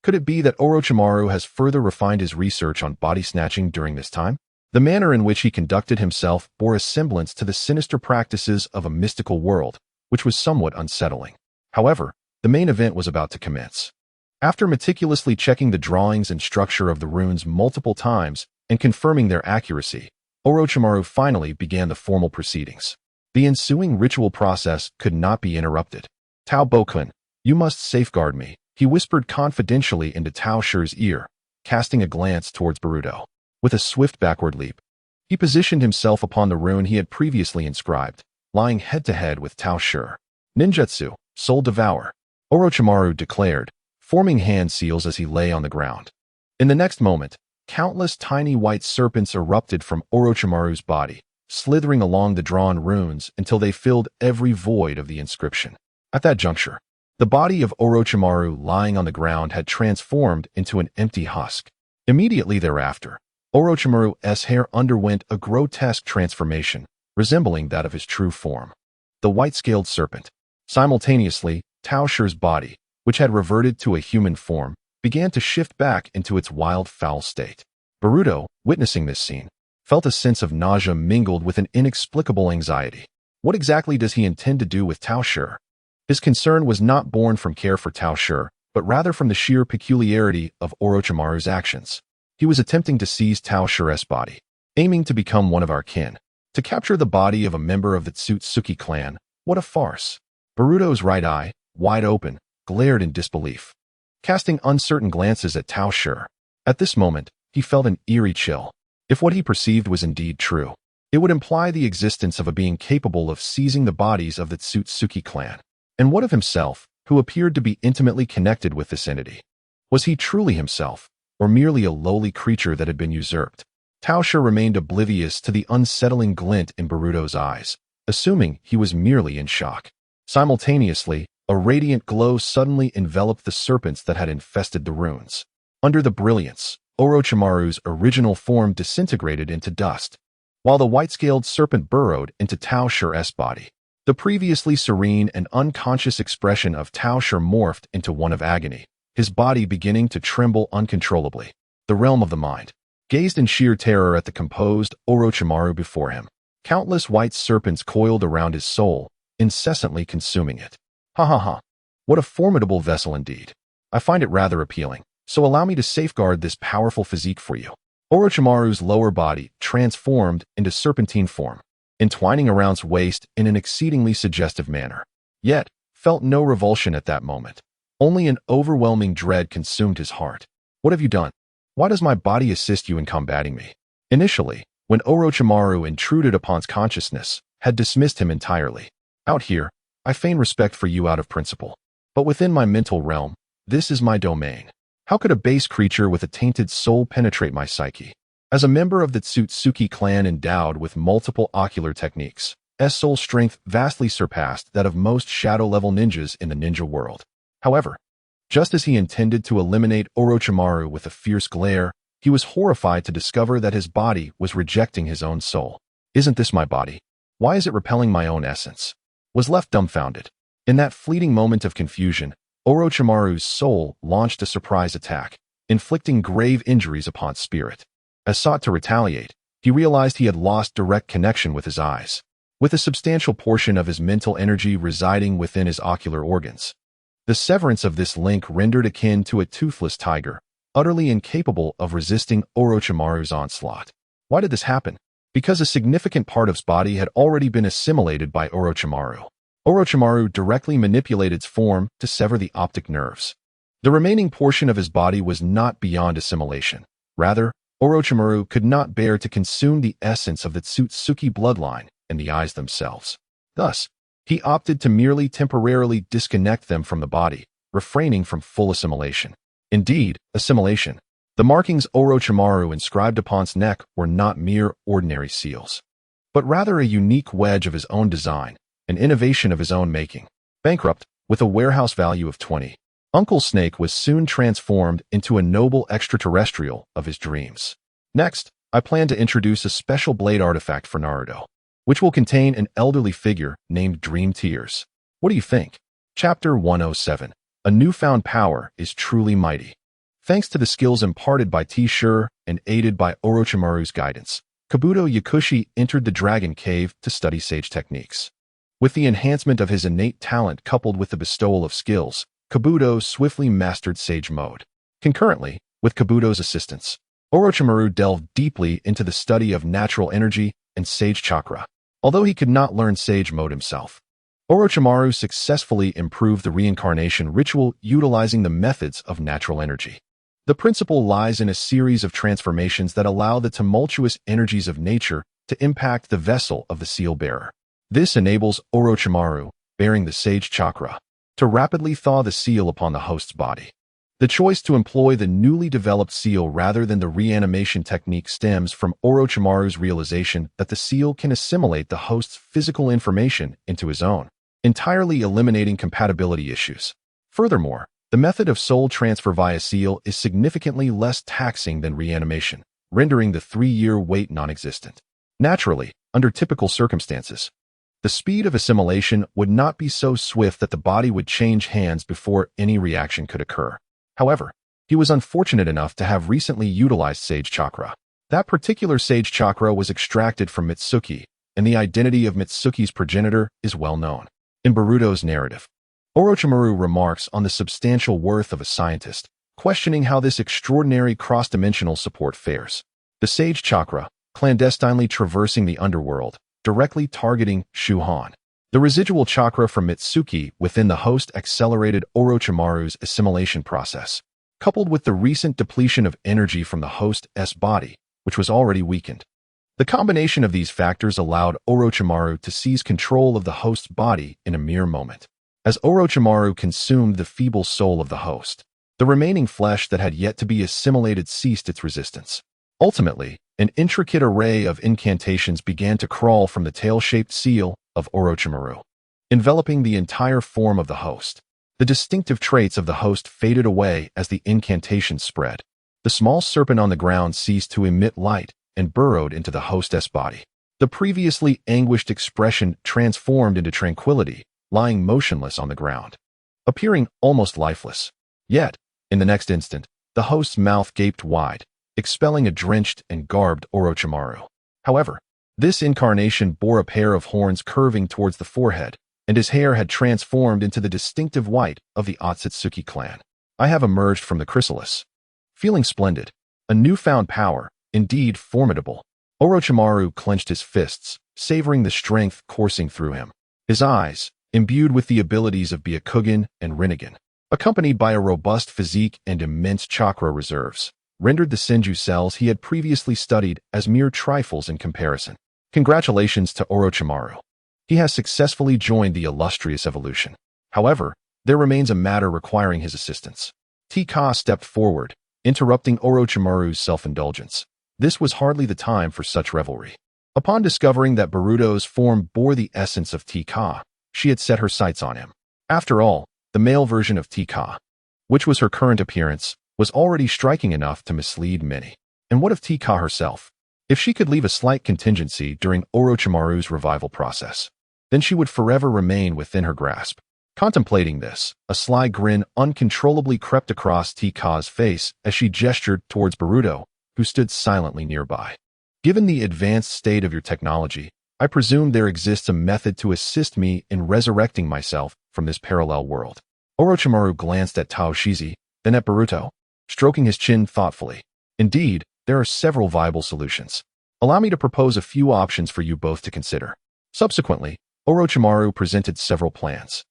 Could it be that Orochimaru has further refined his research on body snatching during this time? The manner in which he conducted himself bore a semblance to the sinister practices of a mystical world, which was somewhat unsettling. However, the main event was about to commence. After meticulously checking the drawings and structure of the runes multiple times and confirming their accuracy, Orochimaru finally began the formal proceedings. The ensuing ritual process could not be interrupted. Tao Bokun, you must safeguard me, he whispered confidentially into Tao Shi's ear, casting a glance towards Boruto. With a swift backward leap, he positioned himself upon the rune he had previously inscribed, lying head-to-head with Tao Shi. Ninjutsu, Soul Devour, Orochimaru declared, forming hand seals as he lay on the ground. In the next moment, countless tiny white serpents erupted from Orochimaru's body, slithering along the drawn runes until they filled every void of the inscription. At that juncture, the body of Orochimaru lying on the ground had transformed into an empty husk. Immediately thereafter, Orochimaru's hair underwent a grotesque transformation, resembling that of his true form. The white-scaled serpent. Simultaneously, Tao Shi's body, which had reverted to a human form, began to shift back into its wild, foul state. Boruto, witnessing this scene, felt a sense of nausea mingled with an inexplicable anxiety. What exactly does he intend to do with Tao Shi? His concern was not born from care for Tao Shi, but rather from the sheer peculiarity of Orochimaru's actions. He was attempting to seize Tao Shi's body, aiming to become one of our kin. To capture the body of a member of the Otsutsuki clan, what a farce. Boruto's right eye, wide open, glared in disbelief, casting uncertain glances at Tao Shi. At this moment, he felt an eerie chill. If what he perceived was indeed true, it would imply the existence of a being capable of seizing the bodies of the Otsutsuki clan. And what of himself, who appeared to be intimately connected with this entity? Was he truly himself, or merely a lowly creature that had been usurped? Tao Shi remained oblivious to the unsettling glint in Boruto's eyes, assuming he was merely in shock. Simultaneously, a radiant glow suddenly enveloped the serpents that had infested the runes. Under the brilliance, Orochimaru's original form disintegrated into dust, while the white-scaled serpent burrowed into Tao Shi's body. The previously serene and unconscious expression of Tao Shi morphed into one of agony, his body beginning to tremble uncontrollably. The realm of the mind gazed in sheer terror at the composed Orochimaru before him. Countless white serpents coiled around his soul, incessantly consuming it. Ha ha ha. What a formidable vessel indeed. I find it rather appealing, so allow me to safeguard this powerful physique for you. Orochimaru's lower body transformed into serpentine form, entwining around his waist in an exceedingly suggestive manner. Yet, felt no revulsion at that moment. Only an overwhelming dread consumed his heart. What have you done? Why does my body assist you in combating me? Initially, when Orochimaru intruded upon his consciousness, had dismissed him entirely. Out here, I feign respect for you out of principle. But within my mental realm, this is my domain. How could a base creature with a tainted soul penetrate my psyche? As a member of the Otsutsuki clan endowed with multiple ocular techniques, S soul strength vastly surpassed that of most shadow-level ninjas in the ninja world. However, just as he intended to eliminate Orochimaru with a fierce glare, he was horrified to discover that his body was rejecting his own soul. Isn't this my body? Why is it repelling my own essence? Was left dumbfounded. In that fleeting moment of confusion, Orochimaru's soul launched a surprise attack, inflicting grave injuries upon spirit. As sought to retaliate, he realized he had lost direct connection with his eyes, with a substantial portion of his mental energy residing within his ocular organs. The severance of this link rendered akin to a toothless tiger, utterly incapable of resisting Orochimaru's onslaught. Why did this happen? Because a significant part of his body had already been assimilated by Orochimaru. Orochimaru directly manipulated its form to sever the optic nerves. The remaining portion of his body was not beyond assimilation. Rather, Orochimaru could not bear to consume the essence of the Otsutsuki bloodline and the eyes themselves. Thus, he opted to merely temporarily disconnect them from the body, refraining from full assimilation. Indeed, assimilation. The markings Orochimaru inscribed upon his neck were not mere ordinary seals, but rather a unique wedge of his own design, an innovation of his own making. Bankrupt, with a warehouse value of 20, Uncle Snake was soon transformed into a noble extraterrestrial of his dreams. Next, I plan to introduce a special blade artifact for Naruto, which will contain an elderly figure named Dream Tears. What do you think? Chapter 107. A newfound power is truly mighty. Thanks to the skills imparted by T-Shur and aided by Orochimaru's guidance, Kabuto Yakushi entered the Dragon Cave to study sage techniques. With the enhancement of his innate talent coupled with the bestowal of skills, Kabuto swiftly mastered Sage Mode. Concurrently, with Kabuto's assistance, Orochimaru delved deeply into the study of natural energy and Sage Chakra. Although he could not learn Sage Mode himself, Orochimaru successfully improved the reincarnation ritual utilizing the methods of natural energy. The principle lies in a series of transformations that allow the tumultuous energies of nature to impact the vessel of the seal bearer. This enables Orochimaru, bearing the Sage Chakra, to rapidly thaw the seal upon the host's body. The choice to employ the newly developed seal rather than the reanimation technique stems from Orochimaru's realization that the seal can assimilate the host's physical information into his own, entirely eliminating compatibility issues. Furthermore, the method of soul transfer via seal is significantly less taxing than reanimation, rendering the 3-year wait non-existent. Naturally, under typical circumstances, the speed of assimilation would not be so swift that the body would change hands before any reaction could occur. However, he was unfortunate enough to have recently utilized Sage Chakra. That particular Sage Chakra was extracted from Mitsuki, and the identity of Mitsuki's progenitor is well known. In Boruto's narrative, Orochimaru remarks on the substantial worth of a scientist, questioning how this extraordinary cross-dimensional support fares. The Sage Chakra, clandestinely traversing the underworld, directly targeting Shuhan. The residual chakra from Mitsuki within the host accelerated Orochimaru's assimilation process, coupled with the recent depletion of energy from the host's body, which was already weakened. The combination of these factors allowed Orochimaru to seize control of the host's body in a mere moment. As Orochimaru consumed the feeble soul of the host, the remaining flesh that had yet to be assimilated ceased its resistance. Ultimately, an intricate array of incantations began to crawl from the tail-shaped seal of Orochimaru, enveloping the entire form of the host. The distinctive traits of the host faded away as the incantations spread. The small serpent on the ground ceased to emit light and burrowed into the hostess body. The previously anguished expression transformed into tranquility, lying motionless on the ground, appearing almost lifeless. Yet, in the next instant, the host's mouth gaped wide, expelling a drenched and garbed Orochimaru. However, this incarnation bore a pair of horns curving towards the forehead, and his hair had transformed into the distinctive white of the Otsutsuki clan. I have emerged from the chrysalis. Feeling splendid. A newfound power, indeed formidable. Orochimaru clenched his fists, savoring the strength coursing through him. His eyes, imbued with the abilities of Byakugan and Rinnegan, accompanied by a robust physique and immense chakra reserves, rendered the Senju cells he had previously studied as mere trifles in comparison. Congratulations to Orochimaru. He has successfully joined the illustrious evolution. However, there remains a matter requiring his assistance. Tika stepped forward, interrupting Orochimaru's self-indulgence. This was hardly the time for such revelry. Upon discovering that Boruto's form bore the essence of Tika, she had set her sights on him. After all, the male version of Tika, which was her current appearance, was already striking enough to mislead many. And what of Tika herself? If she could leave a slight contingency during Orochimaru's revival process, then she would forever remain within her grasp. Contemplating this, a sly grin uncontrollably crept across Tika's face as she gestured towards Boruto, who stood silently nearby. Given the advanced state of your technology, I presume there exists a method to assist me in resurrecting myself from this parallel world. Orochimaru glanced at Tao Shi, then at Boruto, stroking his chin thoughtfully. Indeed, there are several viable solutions. Allow me to propose a few options for you both to consider. Subsequently, Orochimaru presented several plans.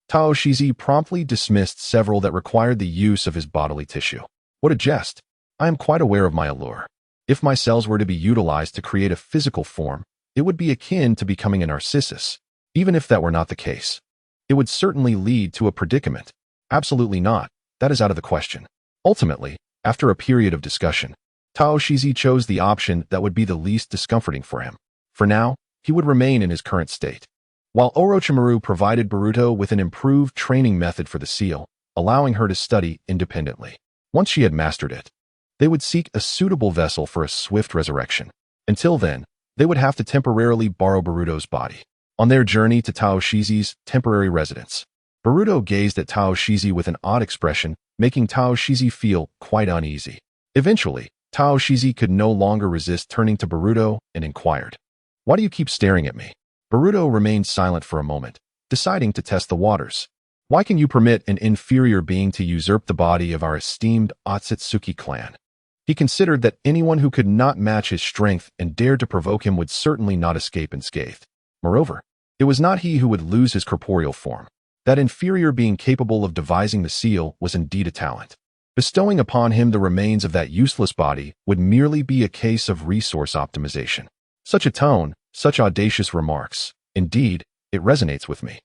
Tao Shi promptly dismissed several that required the use of his bodily tissue. What a jest! I am quite aware of my allure. If my cells were to be utilized to create a physical form, it would be akin to becoming a Narcissus. Even if that were not the case, it would certainly lead to a predicament. Absolutely not. That is out of the question. Ultimately, after a period of discussion, Tao Shi chose the option that would be the least discomforting for him. For now, he would remain in his current state, while Orochimaru provided Boruto with an improved training method for the seal, allowing her to study independently. Once she had mastered it, they would seek a suitable vessel for a swift resurrection. Until then, they would have to temporarily borrow Boruto's body. On their journey to Tao Shi's temporary residence, Boruto gazed at Tao Shi with an odd expression, making Tao Shi feel quite uneasy. Eventually, Tao Shi could no longer resist turning to Boruto and inquired, "Why do you keep staring at me?" Boruto remained silent for a moment, deciding to test the waters. "Why can you permit an inferior being to usurp the body of our esteemed Otsutsuki clan?" He considered that anyone who could not match his strength and dared to provoke him would certainly not escape unscathed. Moreover, it was not he who would lose his corporeal form. That inferior being capable of devising the seal was indeed a talent. Bestowing upon him the remains of that useless body would merely be a case of resource optimization. Such a tone, such audacious remarks. Indeed, it resonates with me.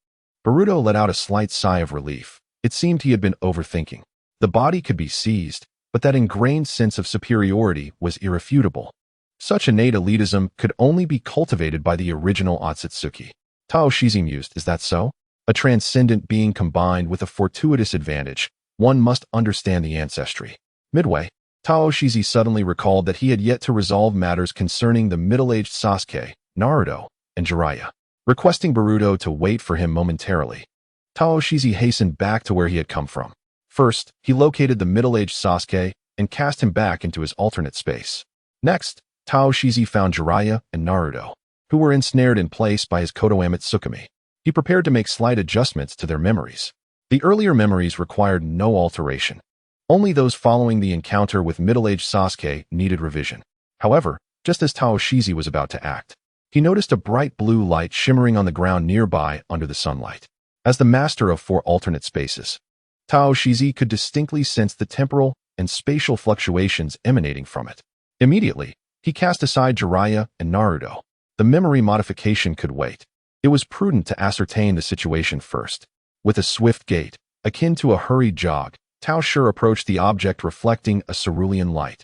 Boruto let out a slight sigh of relief. It seemed he had been overthinking. The body could be seized, but that ingrained sense of superiority was irrefutable. Such innate elitism could only be cultivated by the original Otsutsuki. Tao Shi mused, is that so? A transcendent being combined with a fortuitous advantage. One must understand the ancestry. Midway, Tao Shi suddenly recalled that he had yet to resolve matters concerning the middle-aged Sasuke, Naruto, and Jiraiya. Requesting Boruto to wait for him momentarily, Tao Shi hastened back to where he had come from. First, he located the middle-aged Sasuke and cast him back into his alternate space. Next, Tao Shi found Jiraiya and Naruto, who were ensnared in place by his Kotoame Tsukumi. He prepared to make slight adjustments to their memories. The earlier memories required no alteration. Only those following the encounter with middle-aged Sasuke needed revision. However, just as Tao Shi was about to act, he noticed a bright blue light shimmering on the ground nearby under the sunlight. As the master of 4 alternate spaces, Tao Shi could distinctly sense the temporal and spatial fluctuations emanating from it. Immediately, he cast aside Jiraiya and Naruto. The memory modification could wait. It was prudent to ascertain the situation first. With a swift gait, akin to a hurried jog, Tao Shi approached the object reflecting a cerulean light,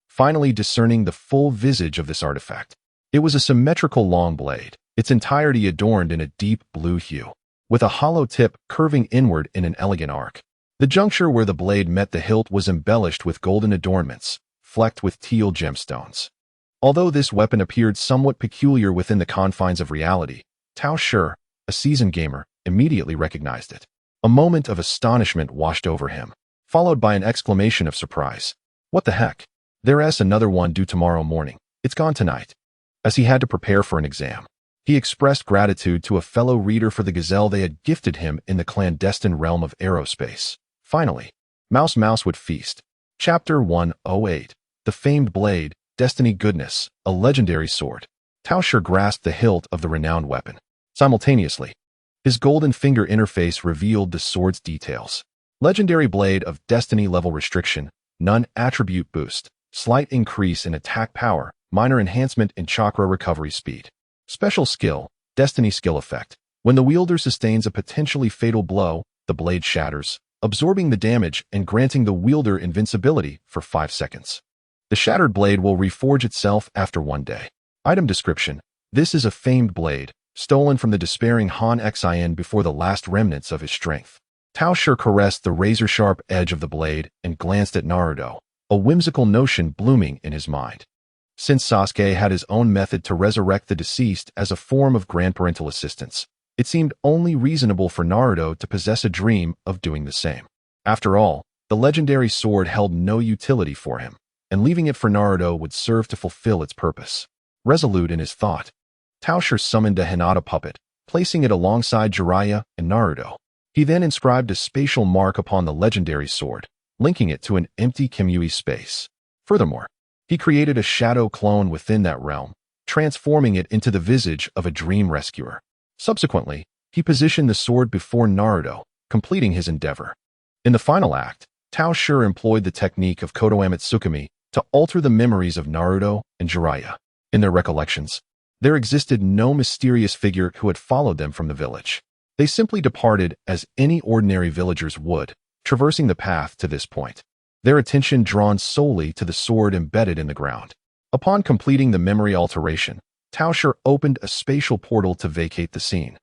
finally discerning the full visage of this artifact. It was a symmetrical long blade, its entirety adorned in a deep blue hue, with a hollow tip curving inward in an elegant arc. The juncture where the blade met the hilt was embellished with golden adornments, flecked with teal gemstones. Although this weapon appeared somewhat peculiar within the confines of reality, Tao Shi, a seasoned gamer, immediately recognized it. A moment of astonishment washed over him, followed by an exclamation of surprise. What the heck? There's another one due tomorrow morning. It's gone tonight. As he had to prepare for an exam, He expressed gratitude to a fellow reader for the gazelle they had gifted him in the clandestine realm of aerospace. Finally, Mouse would feast. Chapter 108. The Famed Blade, Destiny Goodness, a Legendary Sword. Tao Shi grasped the hilt of the renowned weapon. Simultaneously, his golden finger interface revealed the sword's details. Legendary Blade of Destiny Level Restriction, None Attribute Boost, Slight Increase in Attack Power, Minor Enhancement in Chakra Recovery Speed. Special Skill, Destiny Skill Effect. When the wielder sustains a potentially fatal blow, the blade shatters, absorbing the damage and granting the wielder invincibility for 5 seconds. The shattered blade will reforge itself after 1 day. Item description. This is a famed blade, stolen from the despairing Han Xin before the last remnants of his strength. Tao Shi caressed the razor-sharp edge of the blade and glanced at Naruto, a whimsical notion blooming in his mind. Since Sasuke had his own method to resurrect the deceased as a form of grandparental assistance, it seemed only reasonable for Naruto to possess a dream of doing the same. After all, the legendary sword held no utility for him, and leaving it for Naruto would serve to fulfill its purpose. Resolute in his thought, Tao Shi summoned a Hinata puppet, placing it alongside Jiraiya and Naruto. He then inscribed a spatial mark upon the legendary sword, linking it to an empty Kamui space. Furthermore, he created a shadow clone within that realm, transforming it into the visage of a dream rescuer. Subsequently, he positioned the sword before Naruto, completing his endeavor. In the final act, Tao Shi employed the technique of Kotoame Tsukumi to alter the memories of Naruto and Jiraiya. In their recollections, there existed no mysterious figure who had followed them from the village. They simply departed as any ordinary villagers would, traversing the path to this point, their attention drawn solely to the sword embedded in the ground. Upon completing the memory alteration, Tao Shi opened a spatial portal to vacate the scene.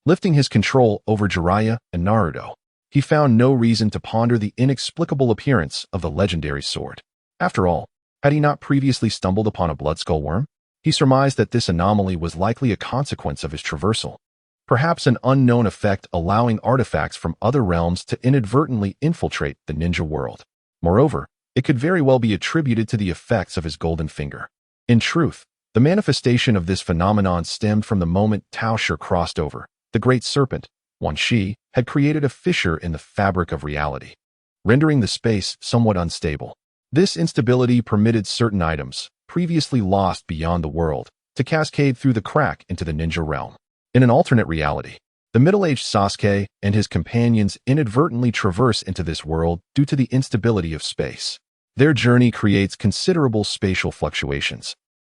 Lifting his control over Jiraiya and Naruto, he found no reason to ponder the inexplicable appearance of the legendary sword. After all, had he not previously stumbled upon a blood skull worm? He surmised that this anomaly was likely a consequence of his traversal. Perhaps an unknown effect allowing artifacts from other realms to inadvertently infiltrate the ninja world. Moreover, it could very well be attributed to the effects of his golden finger. In truth, the manifestation of this phenomenon stemmed from the moment Tao Shi crossed over. The great serpent, Wan Shi, had created a fissure in the fabric of reality, rendering the space somewhat unstable. This instability permitted certain items, previously lost beyond the world, to cascade through the crack into the ninja realm. In an alternate reality, the middle-aged Sasuke and his companions inadvertently traverse into this world due to the instability of space. Their journey creates considerable spatial fluctuations,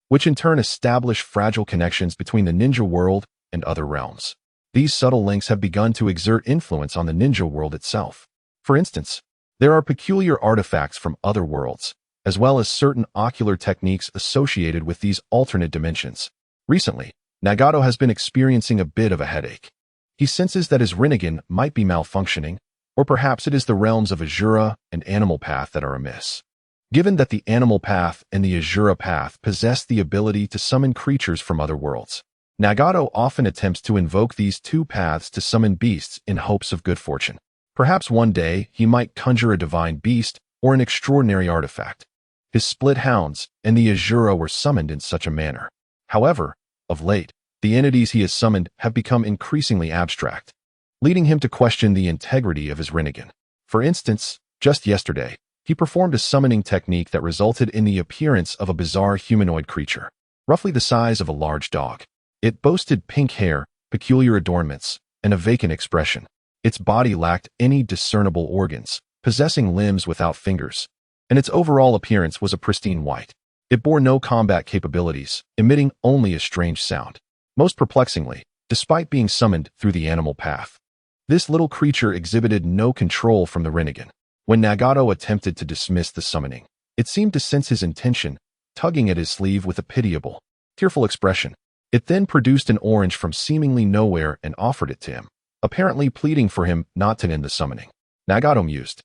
which in turn establish fragile connections between the ninja world and other realms. These subtle links have begun to exert influence on the ninja world itself. For instance, there are peculiar artifacts from other worlds, as well as certain ocular techniques associated with these alternate dimensions. Recently, Nagato has been experiencing a bit of a headache. He senses that his Rinnegan might be malfunctioning, or perhaps it is the realms of Azura and Animal Path that are amiss. Given that the Animal Path and the Azura Path possess the ability to summon creatures from other worlds, Nagato often attempts to invoke these two paths to summon beasts in hopes of good fortune. Perhaps one day he might conjure a divine beast or an extraordinary artifact. His split hounds and the Azura were summoned in such a manner. However, of late, the entities he has summoned have become increasingly abstract, leading him to question the integrity of his Rinnegan. For instance, just yesterday, he performed a summoning technique that resulted in the appearance of a bizarre humanoid creature, roughly the size of a large dog. It boasted pink hair, peculiar adornments, and a vacant expression. Its body lacked any discernible organs, possessing limbs without fingers, and its overall appearance was a pristine white. It bore no combat capabilities, emitting only a strange sound. Most perplexingly, despite being summoned through the Animal Path, this little creature exhibited no control from the Rinnegan. When Nagato attempted to dismiss the summoning, it seemed to sense his intention, tugging at his sleeve with a pitiable, tearful expression. It then produced an orange from seemingly nowhere and offered it to him, apparently pleading for him not to end the summoning. Nagato mused,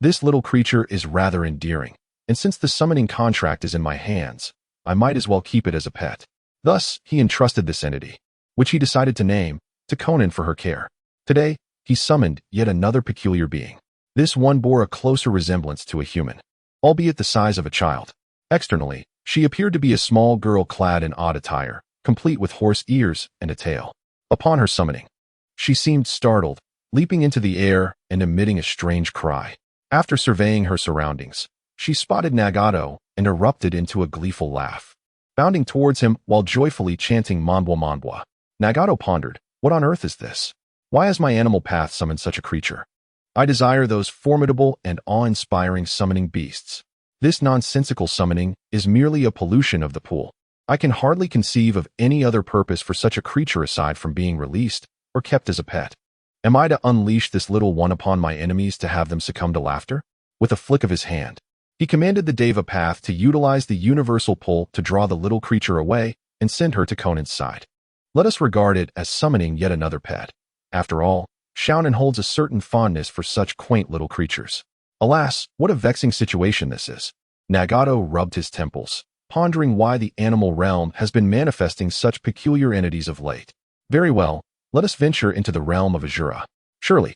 "This little creature is rather endearing, and since the summoning contract is in my hands, I might as well keep it as a pet." Thus, he entrusted this entity, which he decided to name, to Conan for her care. Today, he summoned yet another peculiar being. This one bore a closer resemblance to a human, albeit the size of a child. Externally, she appeared to be a small girl clad in odd attire, complete with horse ears and a tail. Upon her summoning, she seemed startled, leaping into the air and emitting a strange cry. After surveying her surroundings, she spotted Nagato and erupted into a gleeful laugh, bounding towards him while joyfully chanting Manbwa Manbwa. Nagato pondered, what on earth is this? Why has my animal path summoned such a creature? I desire those formidable and awe-inspiring summoning beasts. This nonsensical summoning is merely a pollution of the pool. I can hardly conceive of any other purpose for such a creature aside from being released or kept as a pet. Am I to unleash this little one upon my enemies to have them succumb to laughter? With a flick of his hand, he commanded the Deva path to utilize the universal pull to draw the little creature away and send her to Conan's side. Let us regard it as summoning yet another pet. After all, Xiaonan holds a certain fondness for such quaint little creatures. Alas, what a vexing situation this is. Nagato rubbed his temples, pondering why the animal realm has been manifesting such peculiar entities of late. Very well, let us venture into the realm of Azura. Surely,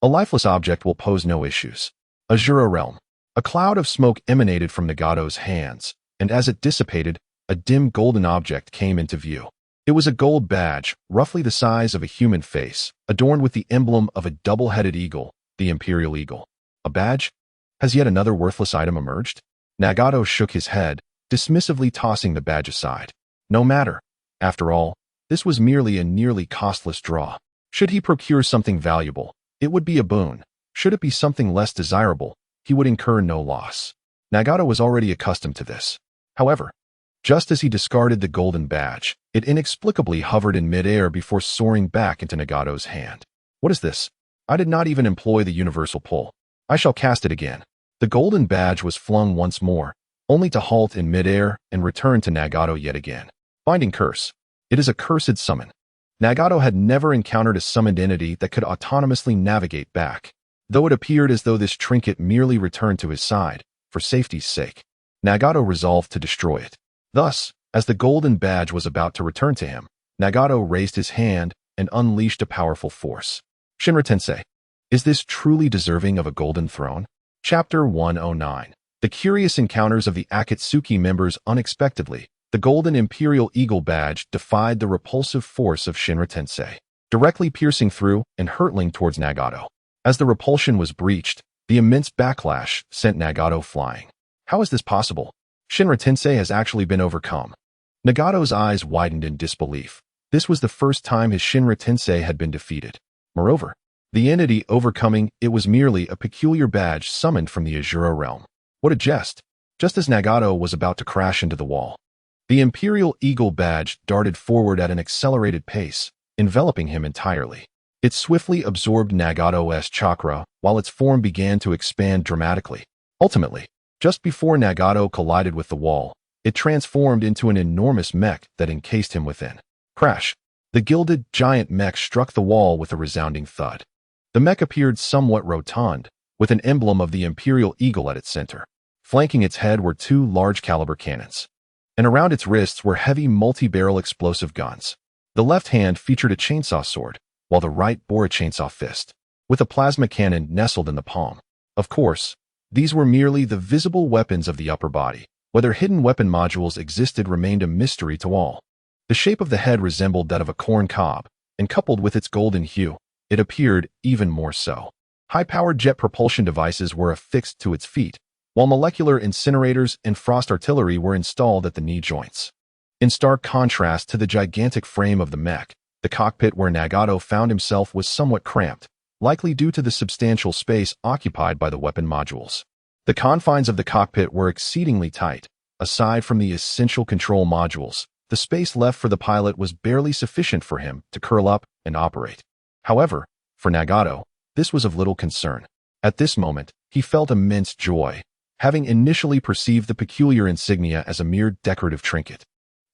a lifeless object will pose no issues. Azura realm. A cloud of smoke emanated from Nagato's hands, and as it dissipated, a dim golden object came into view. It was a gold badge, roughly the size of a human face, adorned with the emblem of a double-headed eagle, the Imperial Eagle. A badge? Has yet another worthless item emerged? Nagato shook his head, dismissively tossing the badge aside. No matter. After all, this was merely a nearly costless draw. Should he procure something valuable, it would be a boon. Should it be something less desirable, he would incur no loss. Nagato was already accustomed to this. However, just as he discarded the golden badge, it inexplicably hovered in midair before soaring back into Nagato's hand. What is this? I did not even employ the universal pull. I shall cast it again. The golden badge was flung once more, only to halt in midair and return to Nagato yet again. Binding curse. It is a cursed summon. Nagato had never encountered a summoned entity that could autonomously navigate back, though it appeared as though this trinket merely returned to his side, for safety's sake. Nagato resolved to destroy it. Thus, as the golden badge was about to return to him, Nagato raised his hand and unleashed a powerful force. Shinra Tensei, is this truly deserving of a golden throne? Chapter 109. The curious encounters of the Akatsuki members unexpectedly. The golden Imperial Eagle badge defied the repulsive force of Shinra Tensei, directly piercing through and hurtling towards Nagato. As the repulsion was breached, the immense backlash sent Nagato flying. How is this possible? Shinra Tensei has actually been overcome. Nagato's eyes widened in disbelief. This was the first time his Shinra Tensei had been defeated. Moreover, the entity overcoming it was merely a peculiar badge summoned from the Azura realm. What a jest! Just as Nagato was about to crash into the wall, the Imperial Eagle badge darted forward at an accelerated pace, enveloping him entirely. It swiftly absorbed Nagato's chakra, while its form began to expand dramatically. Ultimately, just before Nagato collided with the wall, it transformed into an enormous mech that encased him within. Crash! The gilded, giant mech struck the wall with a resounding thud. The mech appeared somewhat rotund, with an emblem of the Imperial Eagle at its center. Flanking its head were two large-caliber cannons, and around its wrists were heavy multi-barrel explosive guns. The left hand featured a chainsaw sword, while the right bore a chainsaw fist, with a plasma cannon nestled in the palm. Of course, these were merely the visible weapons of the upper body. Whether hidden weapon modules existed remained a mystery to all. The shape of the head resembled that of a corn cob, and coupled with its golden hue, it appeared even more so. High-powered jet propulsion devices were affixed to its feet, while molecular incinerators and frost artillery were installed at the knee joints. In stark contrast to the gigantic frame of the mech, the cockpit where Nagato found himself was somewhat cramped, likely due to the substantial space occupied by the weapon modules. The confines of the cockpit were exceedingly tight. Aside from the essential control modules, the space left for the pilot was barely sufficient for him to curl up and operate. However, for Nagato, this was of little concern. At this moment, he felt immense joy, having initially perceived the peculiar insignia as a mere decorative trinket,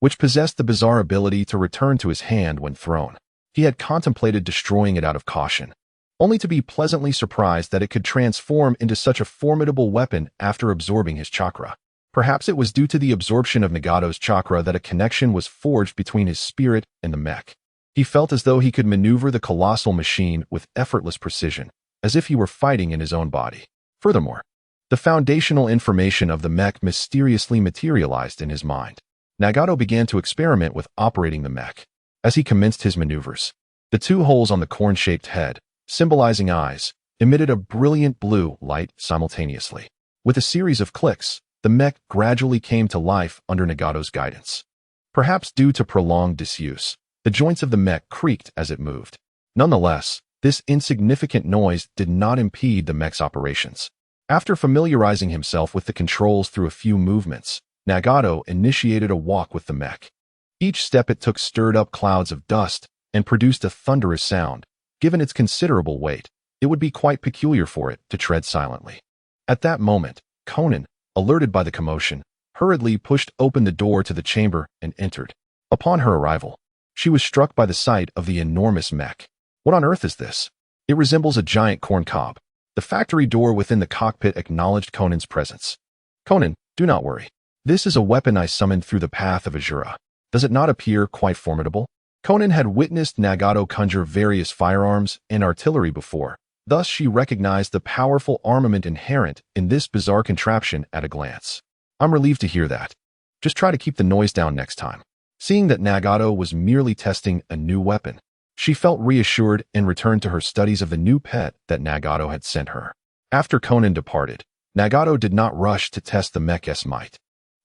which possessed the bizarre ability to return to his hand when thrown. He had contemplated destroying it out of caution, only to be pleasantly surprised that it could transform into such a formidable weapon after absorbing his chakra. Perhaps it was due to the absorption of Nagato's chakra that a connection was forged between his spirit and the mech. He felt as though he could maneuver the colossal machine with effortless precision, as if he were fighting in his own body. Furthermore, the foundational information of the mech mysteriously materialized in his mind. Nagato began to experiment with operating the mech. As he commenced his maneuvers, the two holes on the corn-shaped head, symbolizing eyes, emitted a brilliant blue light simultaneously. With a series of clicks, the mech gradually came to life under Nagato's guidance. Perhaps due to prolonged disuse, the joints of the mech creaked as it moved. Nonetheless, this insignificant noise did not impede the mech's operations. After familiarizing himself with the controls through a few movements, Nagato initiated a walk with the mech. Each step it took stirred up clouds of dust and produced a thunderous sound. Given its considerable weight, it would be quite peculiar for it to tread silently. At that moment, Conan, alerted by the commotion, hurriedly pushed open the door to the chamber and entered. Upon her arrival, she was struck by the sight of the enormous mech. What on earth is this? It resembles a giant corn cob. The factory door within the cockpit acknowledged Conan's presence. Conan, do not worry. This is a weapon I summoned through the path of Azura. Does it not appear quite formidable? Conan had witnessed Nagato conjure various firearms and artillery before. Thus, she recognized the powerful armament inherent in this bizarre contraption at a glance. I'm relieved to hear that. Just try to keep the noise down next time. Seeing that Nagato was merely testing a new weapon, she felt reassured and returned to her studies of the new pet that Nagato had sent her. After Conan departed, Nagato did not rush to test the mech's might.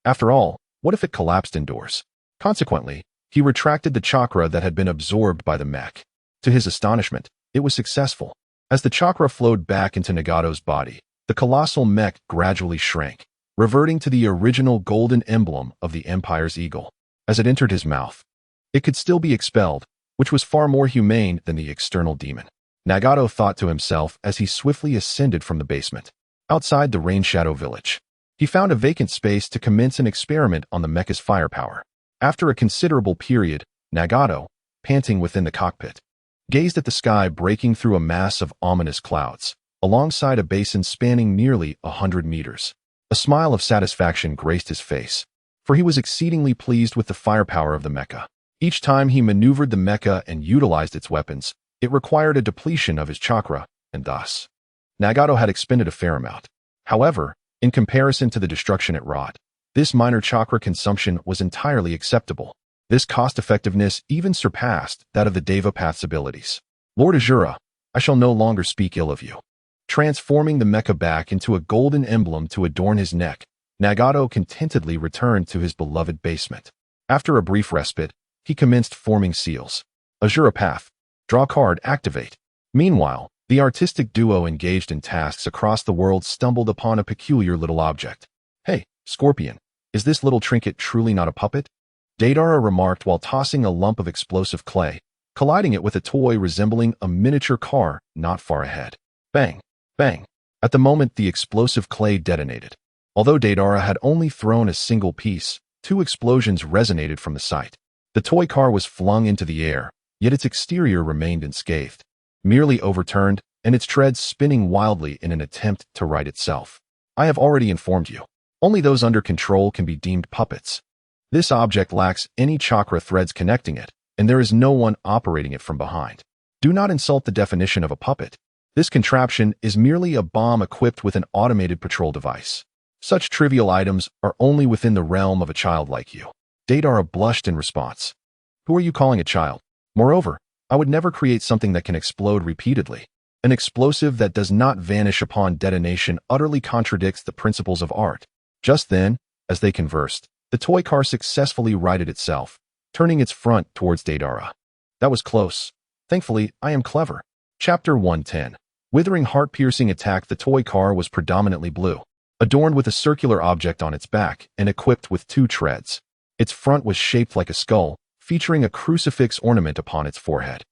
After all, what if it collapsed indoors? Consequently, he retracted the chakra that had been absorbed by the mech. To his astonishment, it was successful. As the chakra flowed back into Nagato's body, the colossal mech gradually shrank, reverting to the original golden emblem of the Empire's eagle. As it entered his mouth, it could still be expelled, which was far more humane than the external demon. Nagato thought to himself as he swiftly ascended from the basement. Outside the Rain Shadow village, he found a vacant space to commence an experiment on the mecha's firepower. After a considerable period, Nagato, panting within the cockpit, gazed at the sky breaking through a mass of ominous clouds, alongside a basin spanning nearly 100 meters. A smile of satisfaction graced his face, for he was exceedingly pleased with the firepower of the mecha. Each time he maneuvered the mecha and utilized its weapons, it required a depletion of his chakra, and thus, Nagato had expended a fair amount. However, in comparison to the destruction it wrought, this minor chakra consumption was entirely acceptable. This cost-effectiveness even surpassed that of the Deva Path's abilities. Lord Azura, I shall no longer speak ill of you. Transforming the mecha back into a golden emblem to adorn his neck, Nagato contentedly returned to his beloved basement. After a brief respite, he commenced forming seals. Azura Path. Draw card, activate. Meanwhile, the artistic duo engaged in tasks across the world stumbled upon a peculiar little object. Hey, Scorpion, is this little trinket truly not a puppet? Deidara remarked while tossing a lump of explosive clay, colliding it with a toy resembling a miniature car not far ahead. Bang, bang. At the moment the explosive clay detonated. Although Deidara had only thrown a single piece, 2 explosions resonated from the site. The toy car was flung into the air, yet its exterior remained unscathed, merely overturned and its treads spinning wildly in an attempt to right itself. I have already informed you. Only those under control can be deemed puppets. This object lacks any chakra threads connecting it, and there is no one operating it from behind. Do not insult the definition of a puppet. This contraption is merely a bomb equipped with an automated patrol device. Such trivial items are only within the realm of a child like you. Deidara blushed in response. Who are you calling a child? Moreover, I would never create something that can explode repeatedly. An explosive that does not vanish upon detonation utterly contradicts the principles of art. Just then, as they conversed, the toy car successfully righted itself, turning its front towards Deidara. That was close. Thankfully, I am clever. Chapter 110. Withering heart-piercing attack. The toy car was predominantly blue, adorned with a circular object on its back and equipped with 2 treads. Its front was shaped like a skull, featuring a crucifix ornament upon its forehead.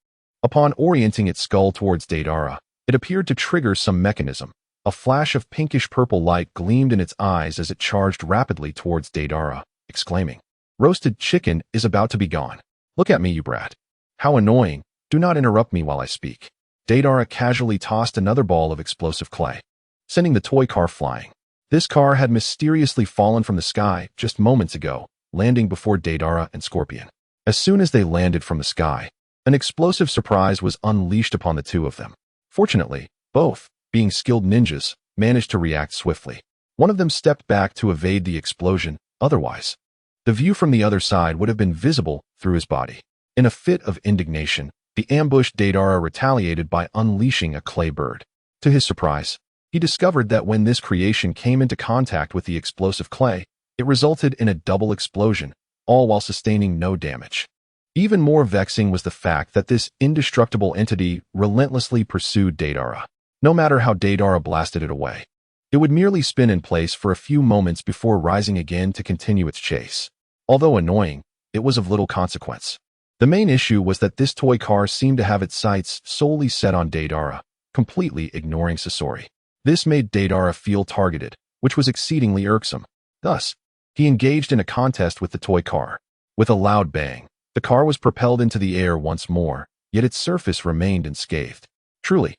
Upon orienting its skull towards Deidara, it appeared to trigger some mechanism. A flash of pinkish-purple light gleamed in its eyes as it charged rapidly towards Deidara, exclaiming, "Roasted chicken is about to be gone. Look at me, you brat. How annoying. Do not interrupt me while I speak." Deidara casually tossed another ball of explosive clay, sending the toy car flying. This car had mysteriously fallen from the sky just moments ago, landing before Deidara and Scorpion. As soon as they landed from the sky, an explosive surprise was unleashed upon the two of them. Fortunately, both, being skilled ninjas, managed to react swiftly. One of them stepped back to evade the explosion, otherwise, The view from the other side would have been visible through his body. In a fit of indignation, the ambushed Deidara retaliated by unleashing a clay bird. To his surprise, he discovered that when this creation came into contact with the explosive clay, it resulted in a double explosion, all while sustaining no damage. Even more vexing was the fact that this indestructible entity relentlessly pursued Deidara. No matter how Deidara blasted it away, it would merely spin in place for a few moments before rising again to continue its chase. Although annoying, it was of little consequence. The main issue was that this toy car seemed to have its sights solely set on Deidara, completely ignoring Sasori. This made Deidara feel targeted, which was exceedingly irksome. Thus, he engaged in a contest with the toy car. With a loud bang, the car was propelled into the air once more, yet its surface remained unscathed. Truly,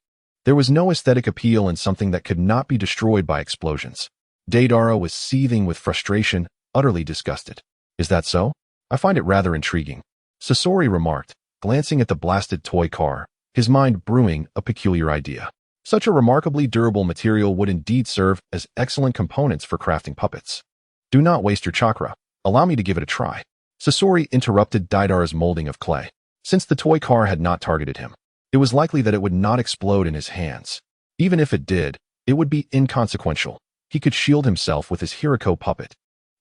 there was no aesthetic appeal in something that could not be destroyed by explosions. Deidara was seething with frustration, utterly disgusted. Is that so? I find it rather intriguing, Sasori remarked, glancing at the blasted toy car, his mind brewing a peculiar idea. Such a remarkably durable material would indeed serve as excellent components for crafting puppets. Do not waste your chakra. Allow me to give it a try. Sasori interrupted Deidara's molding of clay. Since the toy car had not targeted him, it was likely that it would not explode in his hands. Even if it did, it would be inconsequential. He could shield himself with his Hiriko puppet,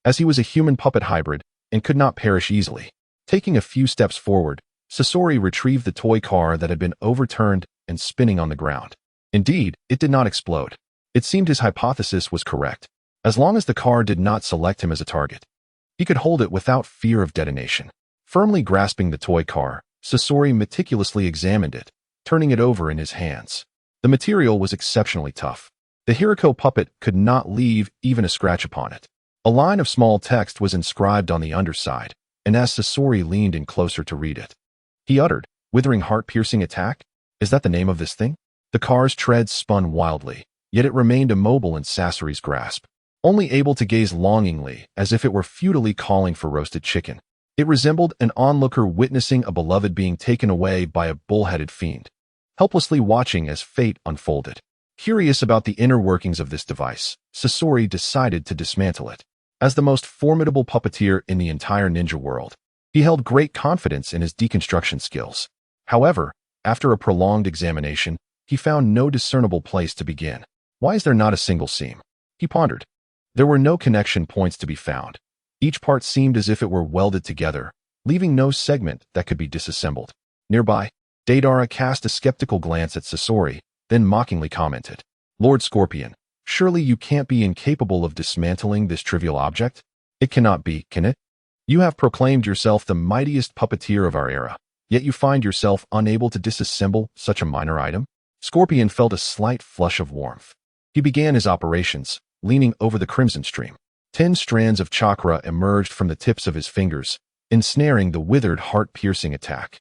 as he was a human puppet hybrid and could not perish easily. Taking a few steps forward, Sasori retrieved the toy car that had been overturned and spinning on the ground. Indeed, it did not explode. It seemed his hypothesis was correct. As long as the car did not select him as a target, he could hold it without fear of detonation. Firmly grasping the toy car, Sasori meticulously examined it, turning it over in his hands. The material was exceptionally tough. The Hiriko puppet could not leave even a scratch upon it. A line of small text was inscribed on the underside, and as Sasori leaned in closer to read it, he uttered, "Withering heart-piercing attack? Is that the name of this thing?" The car's treads spun wildly, yet it remained immobile in Sasori's grasp, only able to gaze longingly as if it were futilely calling for roasted chicken. It resembled an onlooker witnessing a beloved being taken away by a bull-headed fiend, helplessly watching as fate unfolded. Curious about the inner workings of this device, Sasori decided to dismantle it. As the most formidable puppeteer in the entire ninja world, he held great confidence in his deconstruction skills. However, after a prolonged examination, he found no discernible place to begin. Why is there not a single seam? He pondered. There were no connection points to be found. Each part seemed as if it were welded together, leaving no segment that could be disassembled. Nearby, Deidara cast a skeptical glance at Sasori, then mockingly commented, "Lord Scorpion, surely you can't be incapable of dismantling this trivial object? It cannot be, can it? You have proclaimed yourself the mightiest puppeteer of our era, yet you find yourself unable to disassemble such a minor item?" Scorpion felt a slight flush of warmth. He began his operations, leaning over the crimson stream. 10 strands of chakra emerged from the tips of his fingers, ensnaring the withered heart-piercing attack.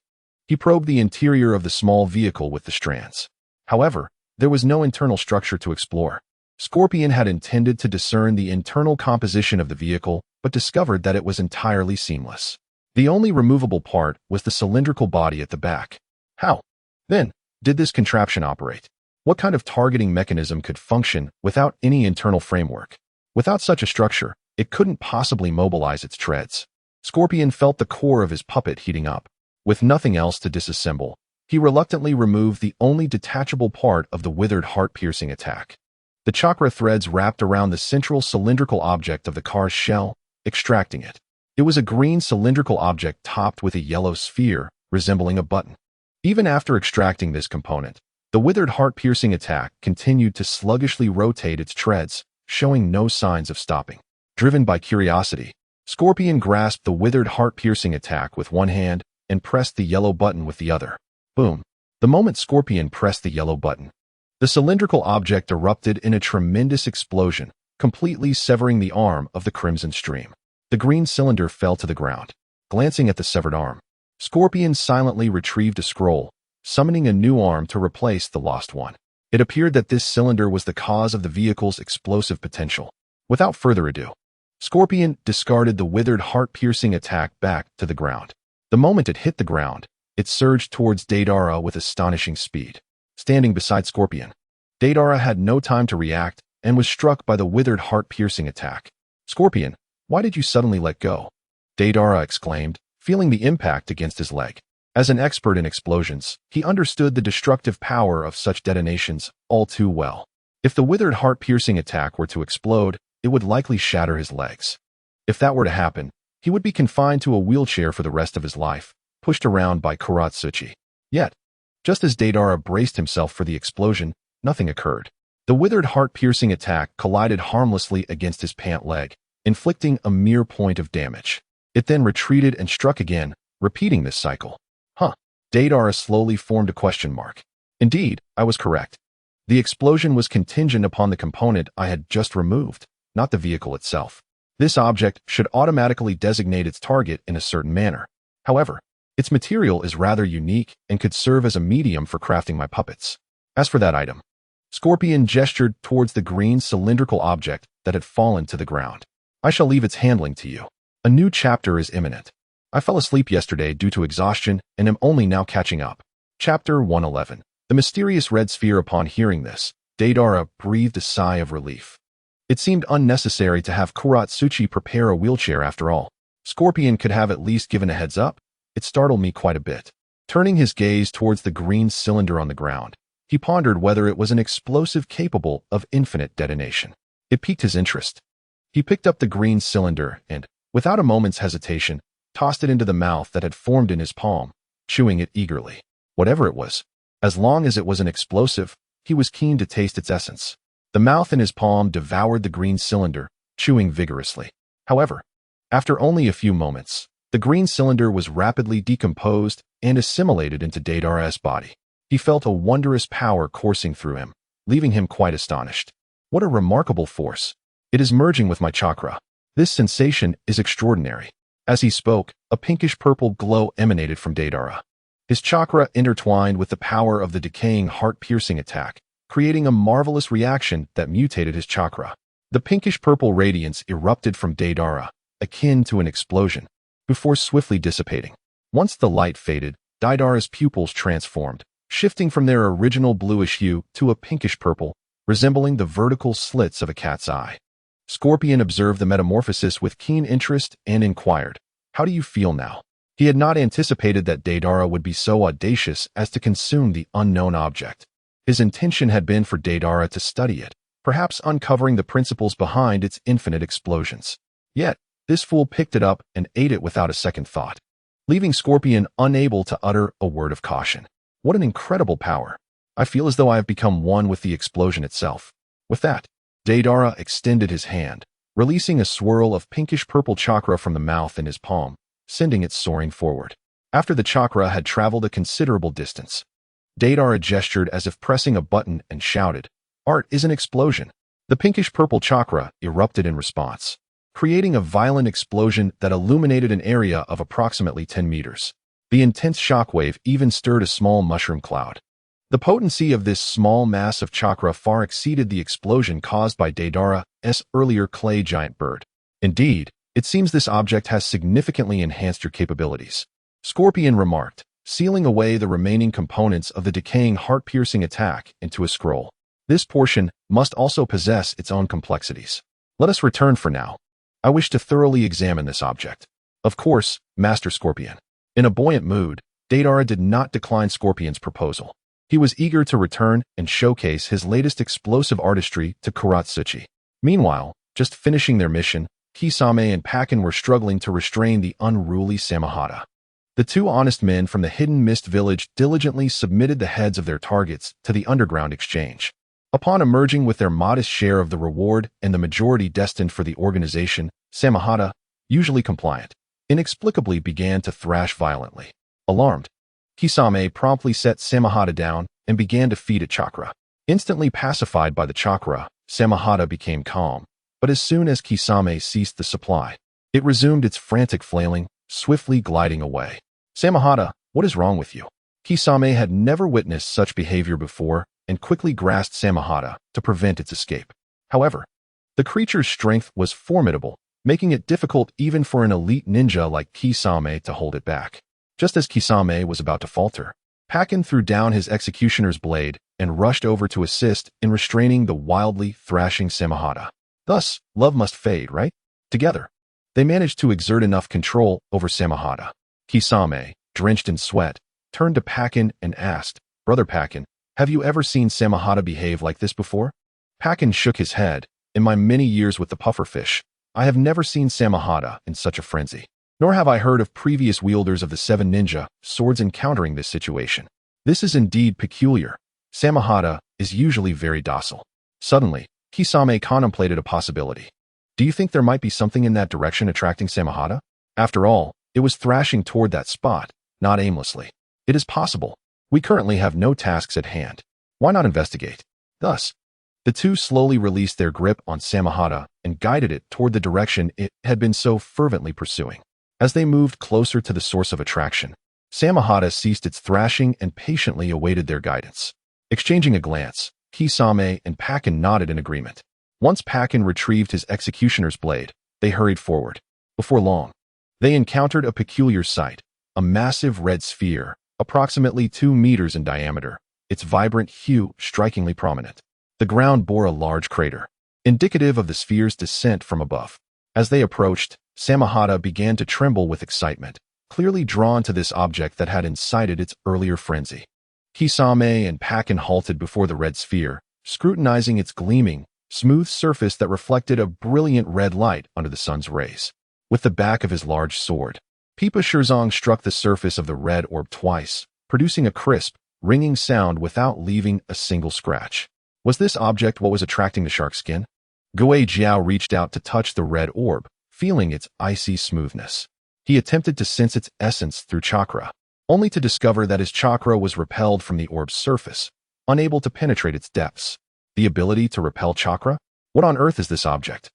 He probed the interior of the small vehicle with the strands. However, there was no internal structure to explore. Scorpion had intended to discern the internal composition of the vehicle, but discovered that it was entirely seamless. The only removable part was the cylindrical body at the back. How, then, did this contraption operate? What kind of targeting mechanism could function without any internal framework? Without such a structure, it couldn't possibly mobilize its treads. Scorpion felt the core of his puppet heating up. With nothing else to disassemble, he reluctantly removed the only detachable part of the withered heart-piercing attack. The chakra threads wrapped around the central cylindrical object of the car's shell, extracting it. It was a green cylindrical object topped with a yellow sphere, resembling a button. Even after extracting this component, the withered heart-piercing attack continued to sluggishly rotate its treads, showing no signs of stopping. Driven by curiosity, Scorpion grasped the withered heart-piercing attack with one hand and pressed the yellow button with the other. Boom! The moment Scorpion pressed the yellow button, the cylindrical object erupted in a tremendous explosion, completely severing the arm of the crimson stream. The green cylinder fell to the ground. Glancing at the severed arm, Scorpion silently retrieved a scroll, summoning a new arm to replace the lost one. It appeared that this cylinder was the cause of the vehicle's explosive potential. Without further ado, Scorpion discarded the withered heart-piercing attack back to the ground. The moment it hit the ground, it surged towards Deidara with astonishing speed. Standing beside Scorpion, Deidara had no time to react and was struck by the withered heart-piercing attack. "Scorpion, why did you suddenly let go?" Deidara exclaimed, feeling the impact against his leg. As an expert in explosions, he understood the destructive power of such detonations all too well. If the withered heart-piercing attack were to explode, it would likely shatter his legs. If that were to happen, he would be confined to a wheelchair for the rest of his life, pushed around by Otsutsuki. Yet, just as Deidara braced himself for the explosion, nothing occurred. The withered heart-piercing attack collided harmlessly against his pant leg, inflicting a mere point of damage. It then retreated and struck again, repeating this cycle. Deidara slowly formed a question mark. Indeed, I was correct. The explosion was contingent upon the component I had just removed, not the vehicle itself. This object should automatically designate its target in a certain manner. However, its material is rather unique and could serve as a medium for crafting my puppets. As for that item, Scorpion gestured towards the green cylindrical object that had fallen to the ground. I shall leave its handling to you. A new chapter is imminent. I fell asleep yesterday due to exhaustion and am only now catching up. Chapter 111. The mysterious red sphere. Upon hearing this, Deidara breathed a sigh of relief. It seemed unnecessary to have Otsutsuki prepare a wheelchair after all. Scorpion could have at least given a heads up. It startled me quite a bit. Turning his gaze towards the green cylinder on the ground, he pondered whether it was an explosive capable of infinite detonation. It piqued his interest. He picked up the green cylinder and, without a moment's hesitation, tossed it into the mouth that had formed in his palm, chewing it eagerly. Whatever it was, as long as it was an explosive, he was keen to taste its essence. The mouth in his palm devoured the green cylinder, chewing vigorously. However, after only a few moments, the green cylinder was rapidly decomposed and assimilated into Deidara's body. He felt a wondrous power coursing through him, leaving him quite astonished. What a remarkable force! It is merging with my chakra. This sensation is extraordinary. As he spoke, a pinkish-purple glow emanated from Deidara. His chakra intertwined with the power of the decaying heart-piercing attack, creating a marvelous reaction that mutated his chakra. The pinkish-purple radiance erupted from Deidara, akin to an explosion, before swiftly dissipating. Once the light faded, Deidara's pupils transformed, shifting from their original bluish hue to a pinkish-purple, resembling the vertical slits of a cat's eye. Scorpion observed the metamorphosis with keen interest and inquired, "How do you feel now?" He had not anticipated that Deidara would be so audacious as to consume the unknown object. His intention had been for Deidara to study it, perhaps uncovering the principles behind its infinite explosions. Yet, this fool picked it up and ate it without a second thought, leaving Scorpion unable to utter a word of caution. What an incredible power! I feel as though I have become one with the explosion itself. With that, Deidara extended his hand, releasing a swirl of pinkish-purple chakra from the mouth in his palm, sending it soaring forward. After the chakra had traveled a considerable distance, Deidara gestured as if pressing a button and shouted, "Art is an explosion." The pinkish-purple chakra erupted in response, creating a violent explosion that illuminated an area of approximately 10 meters. The intense shockwave even stirred a small mushroom cloud. The potency of this small mass of chakra far exceeded the explosion caused by Deidara's earlier clay giant bird. Indeed, it seems this object has significantly enhanced your capabilities, Scorpion remarked, sealing away the remaining components of the decaying heart-piercing attack into a scroll. This portion must also possess its own complexities. Let us return for now. I wish to thoroughly examine this object. Of course, Master Scorpion. In a buoyant mood, Deidara did not decline Scorpion's proposal. He was eager to return and showcase his latest explosive artistry to Otsutsuki. Meanwhile, just finishing their mission, Kisame and Pakin were struggling to restrain the unruly Samahata. The two honest men from the Hidden Mist village diligently submitted the heads of their targets to the underground exchange. Upon emerging with their modest share of the reward and the majority destined for the organization, Samahata, usually compliant, inexplicably began to thrash violently. Alarmed, Kisame promptly set Samahata down and began to feed it chakra. Instantly pacified by the chakra, Samahata became calm, but as soon as Kisame ceased the supply, it resumed its frantic flailing, swiftly gliding away. "Samahata, what is wrong with you?" Kisame had never witnessed such behavior before and quickly grasped Samahata to prevent its escape. However, the creature's strength was formidable, making it difficult even for an elite ninja like Kisame to hold it back. Just as Kisame was about to falter, Pakin threw down his executioner's blade and rushed over to assist in restraining the wildly thrashing Samahata. Thus, love must fade, right? Together, They managed to exert enough control over Samahata. Kisame, drenched in sweat, turned to Pakin and asked, "Brother Pakin, have you ever seen Samahata behave like this before?" Pakin shook his head. "In my many years with the pufferfish, I have never seen Samahata in such a frenzy. Nor have I heard of previous wielders of the 7 ninja swords encountering this situation. This is indeed peculiar. Samahata is usually very docile." Suddenly, Kisame contemplated a possibility. "Do you think there might be something in that direction attracting Samahata? After all, it was thrashing toward that spot, not aimlessly. It is possible. We currently have no tasks at hand. Why not investigate?" Thus, the two slowly released their grip on Samahata and guided it toward the direction it had been so fervently pursuing. As they moved closer to the source of attraction, Samahata ceased its thrashing and patiently awaited their guidance. Exchanging a glance, Kisame and Pakin nodded in agreement. Once Pakin retrieved his executioner's blade, they hurried forward. Before long, they encountered a peculiar sight, a massive red sphere, approximately 2 meters in diameter, its vibrant hue strikingly prominent. The ground bore a large crater, indicative of the sphere's descent from above. As they approached, Samahata began to tremble with excitement, clearly drawn to this object that had incited its earlier frenzy. Kisame and Pakin halted before the red sphere, scrutinizing its gleaming, smooth surface that reflected a brilliant red light under the sun's rays. With the back of his large sword, Pipa Shirzong struck the surface of the red orb twice, producing a crisp, ringing sound without leaving a single scratch. Was this object what was attracting the shark skin? Gui Jiao reached out to touch the red orb, feeling its icy smoothness. He attempted to sense its essence through chakra, only to discover that his chakra was repelled from the orb's surface, unable to penetrate its depths. The ability to repel chakra? What on earth is this object?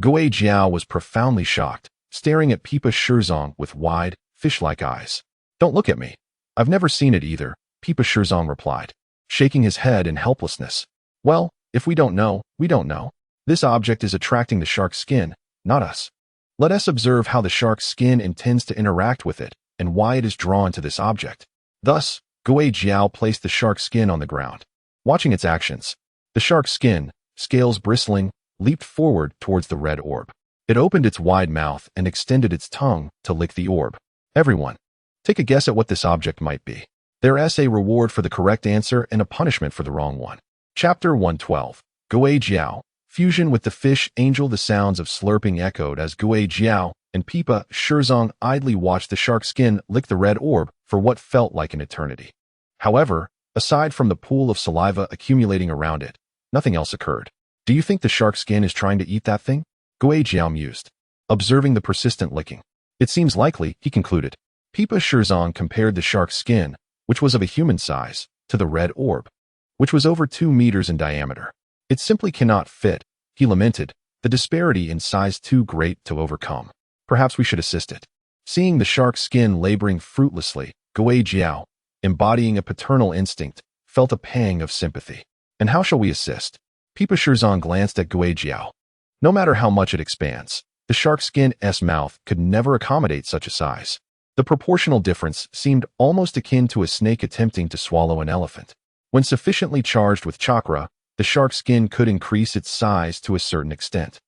Gui Jiao was profoundly shocked, staring at Pipa Shirzong with wide, fish-like eyes. "Don't look at me. I've never seen it either," Pipa Shirzong replied, shaking his head in helplessness. "Well, if we don't know, we don't know. This object is attracting the shark's skin, not us. Let us observe how the shark's skin intends to interact with it and why it is drawn to this object." Thus, Gui Jiao placed the shark's skin on the ground. Watching its actions, the shark's skin, scales bristling, leaped forward towards the red orb. It opened its wide mouth and extended its tongue to lick the orb. Everyone, take a guess at what this object might be. There's a reward for the correct answer and a punishment for the wrong one. Chapter 112. Gui Jiao. Fusion with the fish angel. The sounds of slurping echoed as Gui Jiao and Pipa Shirzong idly watched the shark's skin lick the red orb for what felt like an eternity. However, aside from the pool of saliva accumulating around it, nothing else occurred. "Do you think the shark's skin is trying to eat that thing?" Gui Jiao mused, observing the persistent licking. "It seems likely," he concluded. Pipa Shirzong compared the shark's skin, which was of a human size, to the red orb, which was over 2 meters in diameter. "It simply cannot fit," he lamented, "the disparity in size too great to overcome. Perhaps we should assist it." Seeing the shark's skin laboring fruitlessly, Gui Jiao, embodying a paternal instinct, felt a pang of sympathy. "And how shall we assist?" Pipa Shirzong glanced at Gui Jiao. No matter how much it expands, the shark skin's mouth could never accommodate such a size. The proportional difference seemed almost akin to a snake attempting to swallow an elephant. When sufficiently charged with chakra, the shark skin could increase its size to a certain extent.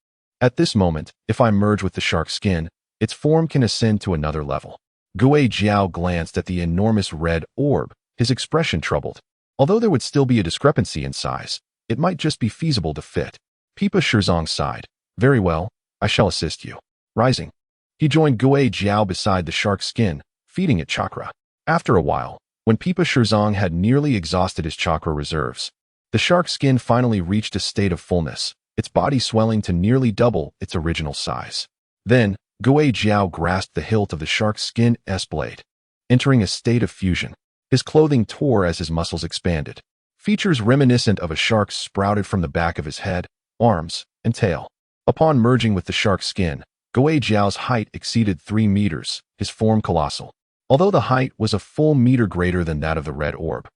At this moment, if I merge with the shark skin, its form can ascend to another level. Gui Jiao glanced at the enormous red orb, his expression troubled. Although there would still be a discrepancy in size, it might just be feasible to fit. Pipa Shirzong sighed. "Very well, I shall assist you." Rising, he joined Gui Jiao beside the shark skin, feeding it chakra. After a while, when Pipa Shirzong had nearly exhausted his chakra reserves, the shark skin finally reached a state of fullness, its body swelling to nearly double its original size. Then, Gui Jiao grasped the hilt of the shark skin's blade. Entering a state of fusion, his clothing tore as his muscles expanded. Features reminiscent of a shark sprouted from the back of his head, arms, and tail. Upon merging with the shark skin, Gui Jiao's height exceeded 3 meters, his form colossal, although the height was a full meter greater than that of the red orb.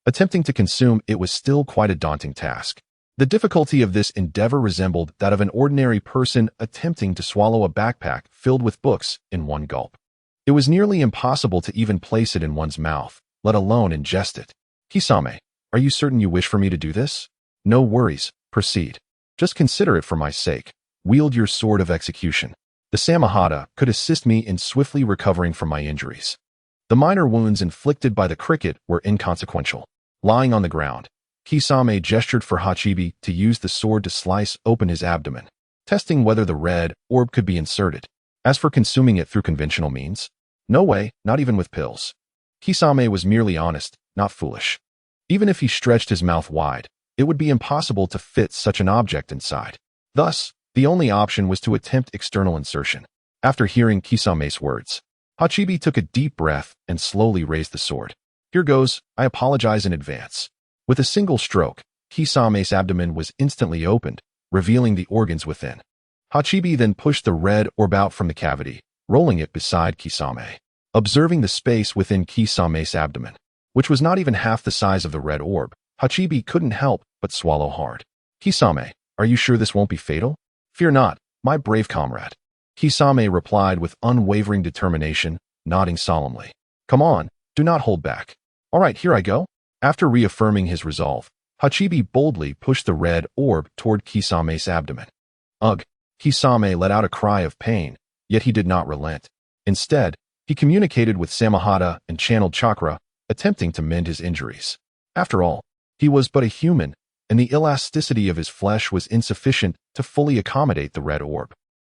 Attempting to consume it was still quite a daunting task. The difficulty of this endeavor resembled that of an ordinary person attempting to swallow a backpack filled with books in one gulp. It was nearly impossible to even place it in one's mouth, let alone ingest it. "Kisame, are you certain you wish for me to do this?" "No worries, proceed. Just consider it for my sake. Wield your sword of execution." The Samahata could assist me in swiftly recovering from my injuries. The minor wounds inflicted by the cricket were inconsequential. Lying on the ground, Kisame gestured for Hachibi to use the sword to slice open his abdomen, testing whether the red orb could be inserted. As for consuming it through conventional means, no way, not even with pills. Kisame was merely honest, not foolish. Even if he stretched his mouth wide, it would be impossible to fit such an object inside. Thus, the only option was to attempt external insertion. After hearing Kisame's words, Hachibi took a deep breath and slowly raised the sword. Here goes, I apologize in advance. With a single stroke, Kisame's abdomen was instantly opened, revealing the organs within. Hachibi then pushed the red orb out from the cavity, rolling it beside Kisame. Observing the space within Kisame's abdomen, which was not even half the size of the red orb, Hachibi couldn't help but swallow hard. Kisame, are you sure this won't be fatal? Fear not, my brave comrade. Kisame replied with unwavering determination, nodding solemnly. Come on, do not hold back. All right, here I go. After reaffirming his resolve, Hachibi boldly pushed the red orb toward Kisame's abdomen. Ugh! Kisame let out a cry of pain, yet he did not relent. Instead, he communicated with Samahata and channeled chakra, attempting to mend his injuries. After all, he was but a human, and the elasticity of his flesh was insufficient to fully accommodate the red orb.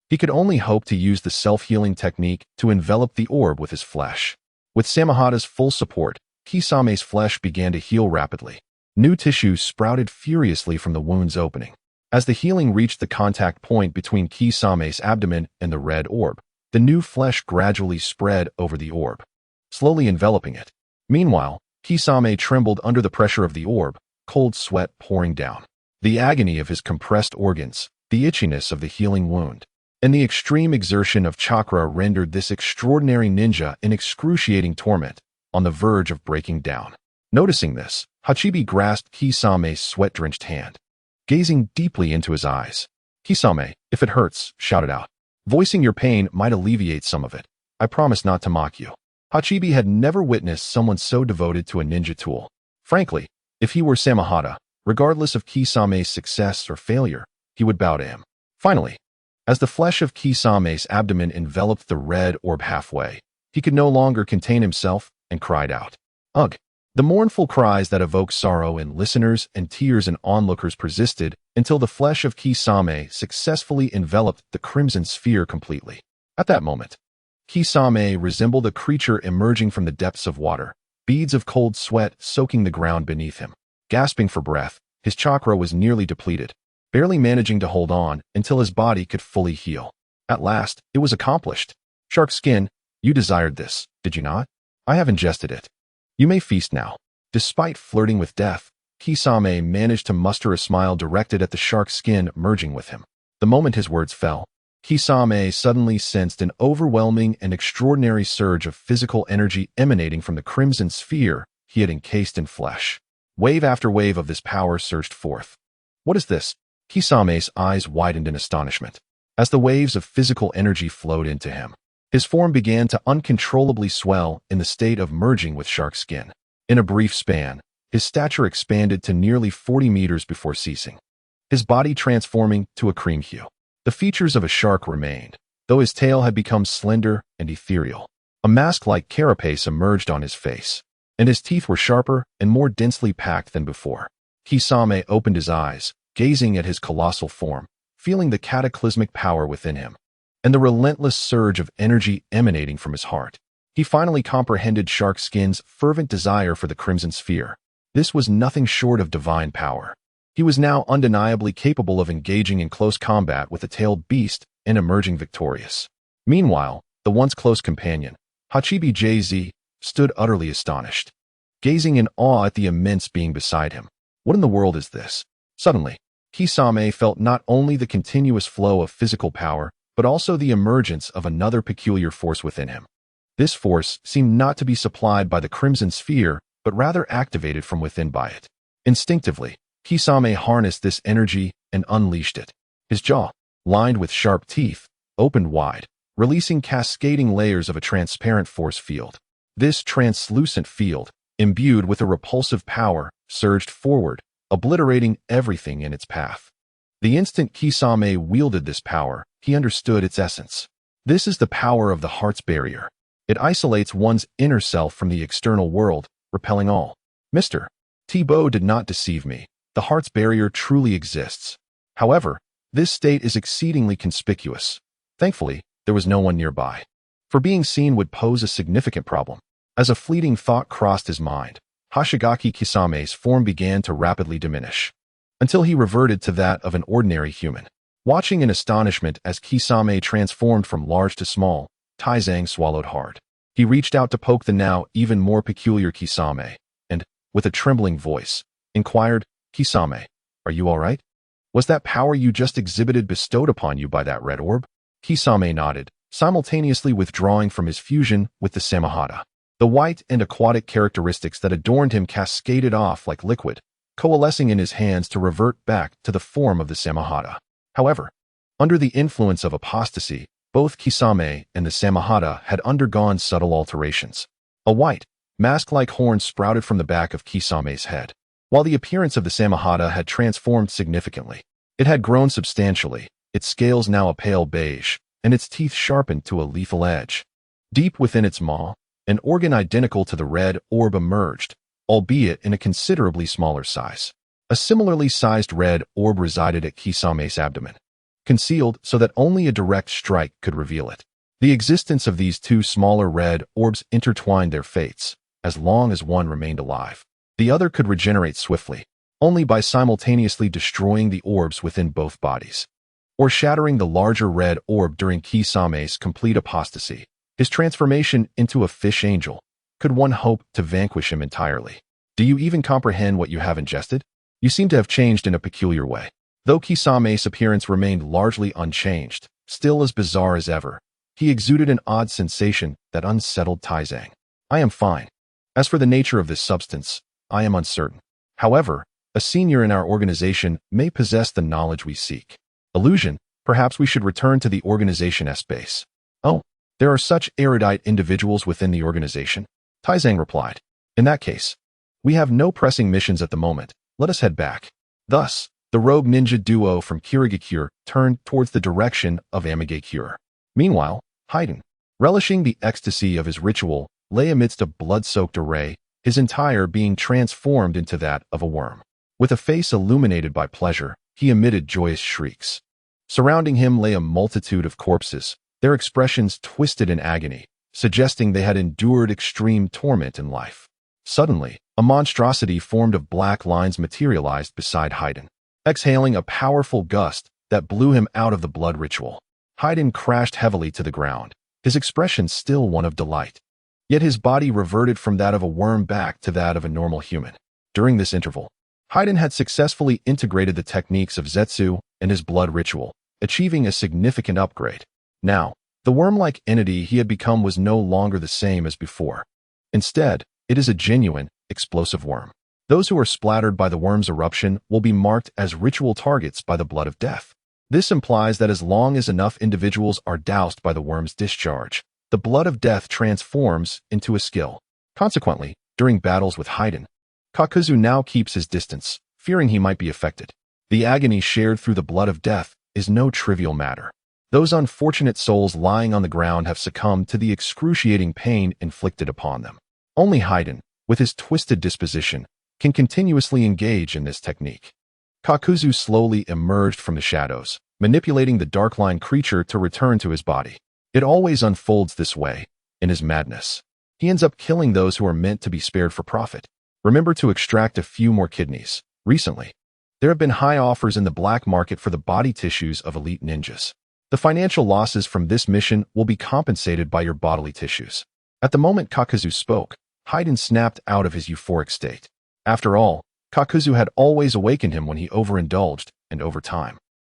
He could only hope to use the self-healing technique to envelop the orb with his flesh. With Samahata's full support, Kisame's flesh began to heal rapidly. New tissue sprouted furiously from the wound's opening. As the healing reached the contact point between Kisame's abdomen and the red orb, the new flesh gradually spread over the orb, slowly enveloping it. Meanwhile, Kisame trembled under the pressure of the orb, cold sweat pouring down. The agony of his compressed organs, the itchiness of the healing wound, and the extreme exertion of chakra rendered this extraordinary ninja in excruciating torment, on the verge of breaking down. Noticing this, Hachibi grasped Kisame's sweat-drenched hand, gazing deeply into his eyes. Kisame, if it hurts, shout it out. Voicing your pain might alleviate some of it. I promise not to mock you. Hachibi had never witnessed someone so devoted to a ninja tool. Frankly, if he were Samahata, regardless of Kisame's success or failure, he would bow to him. Finally, as the flesh of Kisame's abdomen enveloped the red orb halfway, he could no longer contain himself and cried out. Ugh! The mournful cries that evoked sorrow in listeners and tears in onlookers persisted until the flesh of Kisame successfully enveloped the crimson sphere completely. At that moment, Kisame resembled a creature emerging from the depths of water, beads of cold sweat soaking the ground beneath him. Gasping for breath, his chakra was nearly depleted, barely managing to hold on until his body could fully heal. At last, it was accomplished. Shark skin, you desired this, did you not? I have ingested it. You may feast now. Despite flirting with death, Kisame managed to muster a smile directed at the shark skin merging with him. The moment his words fell, Kisame suddenly sensed an overwhelming and extraordinary surge of physical energy emanating from the crimson sphere he had encased in flesh. Wave after wave of this power surged forth. What is this? Kisame's eyes widened in astonishment. As the waves of physical energy flowed into him, his form began to uncontrollably swell in the state of merging with shark skin. In a brief span, his stature expanded to nearly 40 meters before ceasing, his body transforming to a cream hue. The features of a shark remained, though his tail had become slender and ethereal. A mask-like carapace emerged on his face, and his teeth were sharper and more densely packed than before. Kisame opened his eyes, gazing at his colossal form, feeling the cataclysmic power within him, and the relentless surge of energy emanating from his heart. He finally comprehended Shark Skin's fervent desire for the Crimson Sphere. This was nothing short of divine power. He was now undeniably capable of engaging in close combat with the tailed beast and emerging victorious. Meanwhile, the once close companion, Hachibi JZ, stood utterly astonished, gazing in awe at the immense being beside him. What in the world is this? Suddenly, Kisame felt not only the continuous flow of physical power, but also the emergence of another peculiar force within him. This force seemed not to be supplied by the Crimson Sphere, but rather activated from within by it. Instinctively, Kisame harnessed this energy and unleashed it. His jaw, lined with sharp teeth, opened wide, releasing cascading layers of a transparent force field. This translucent field, imbued with a repulsive power, surged forward, obliterating everything in its path. The instant Kisame wielded this power, he understood its essence. This is the power of the heart's barrier. It isolates one's inner self from the external world, repelling all. Mr. Thibault did not deceive me. The heart's barrier truly exists. However, this state is exceedingly conspicuous. Thankfully, there was no one nearby. For being seen would pose a significant problem. As a fleeting thought crossed his mind, Hoshigaki Kisame's form began to rapidly diminish, until he reverted to that of an ordinary human. Watching in astonishment as Kisame transformed from large to small, Taizang swallowed hard. He reached out to poke the now even more peculiar Kisame, and, with a trembling voice, inquired, "Kisame, are you all right? Was that power you just exhibited bestowed upon you by that red orb?" Kisame nodded, simultaneously withdrawing from his fusion with the Samahata. The white and aquatic characteristics that adorned him cascaded off like liquid, coalescing in his hands to revert back to the form of the Samahata. However, under the influence of apostasy, both Kisame and the Samahata had undergone subtle alterations. A white, mask-like horn sprouted from the back of Kisame's head. While the appearance of the Samahata had transformed significantly, it had grown substantially, its scales now a pale beige, and its teeth sharpened to a lethal edge. Deep within its maw, an organ identical to the red orb emerged, albeit in a considerably smaller size. A similarly sized red orb resided at Kisame's abdomen, concealed so that only a direct strike could reveal it. The existence of these two smaller red orbs intertwined their fates. As long as one remained alive, the other could regenerate swiftly, only by simultaneously destroying the orbs within both bodies, or shattering the larger red orb during Kisame's complete apostasy. His transformation into a fish angel, could one hope to vanquish him entirely? Do you even comprehend what you have ingested? You seem to have changed in a peculiar way. Though Kisame's appearance remained largely unchanged, still as bizarre as ever, he exuded an odd sensation that unsettled Taizang. I am fine. As for the nature of this substance, I am uncertain. However, a senior in our organization may possess the knowledge we seek. Illusion, perhaps we should return to the organization's base. Oh, there are such erudite individuals within the organization? Taizang replied. In that case, we have no pressing missions at the moment. Let us head back. Thus, the rogue ninja duo from Kirigakure turned towards the direction of Amigakure. Meanwhile, Haydn, relishing the ecstasy of his ritual, lay amidst a blood-soaked array, his entire being transformed into that of a worm. With a face illuminated by pleasure, he emitted joyous shrieks. Surrounding him lay a multitude of corpses, their expressions twisted in agony, suggesting they had endured extreme torment in life. Suddenly, a monstrosity formed of black lines materialized beside Haydn, exhaling a powerful gust that blew him out of the blood ritual. Haydn crashed heavily to the ground, his expression still one of delight. Yet his body reverted from that of a worm back to that of a normal human. During this interval, Haydn had successfully integrated the techniques of Zetsu and his blood ritual, achieving a significant upgrade. Now, the worm-like entity he had become was no longer the same as before. Instead, it is a genuine, explosive worm. Those who are splattered by the worm's eruption will be marked as ritual targets by the blood of death. This implies that as long as enough individuals are doused by the worm's discharge, the blood of death transforms into a skill. Consequently, during battles with Haydn, Kakuzu now keeps his distance, fearing he might be affected. The agony shared through the blood of death is no trivial matter. Those unfortunate souls lying on the ground have succumbed to the excruciating pain inflicted upon them. Only Haydn, with his twisted disposition, can continuously engage in this technique. Kakuzu slowly emerged from the shadows, manipulating the dark-line creature to return to his body. It always unfolds this way, in his madness. He ends up killing those who are meant to be spared for profit. Remember to extract a few more kidneys. Recently, there have been high offers in the black market for the body tissues of elite ninjas. The financial losses from this mission will be compensated by your bodily tissues. At the moment Kakuzu spoke, Haydn snapped out of his euphoric state. After all, Kakuzu had always awakened him when he overindulged, and over time,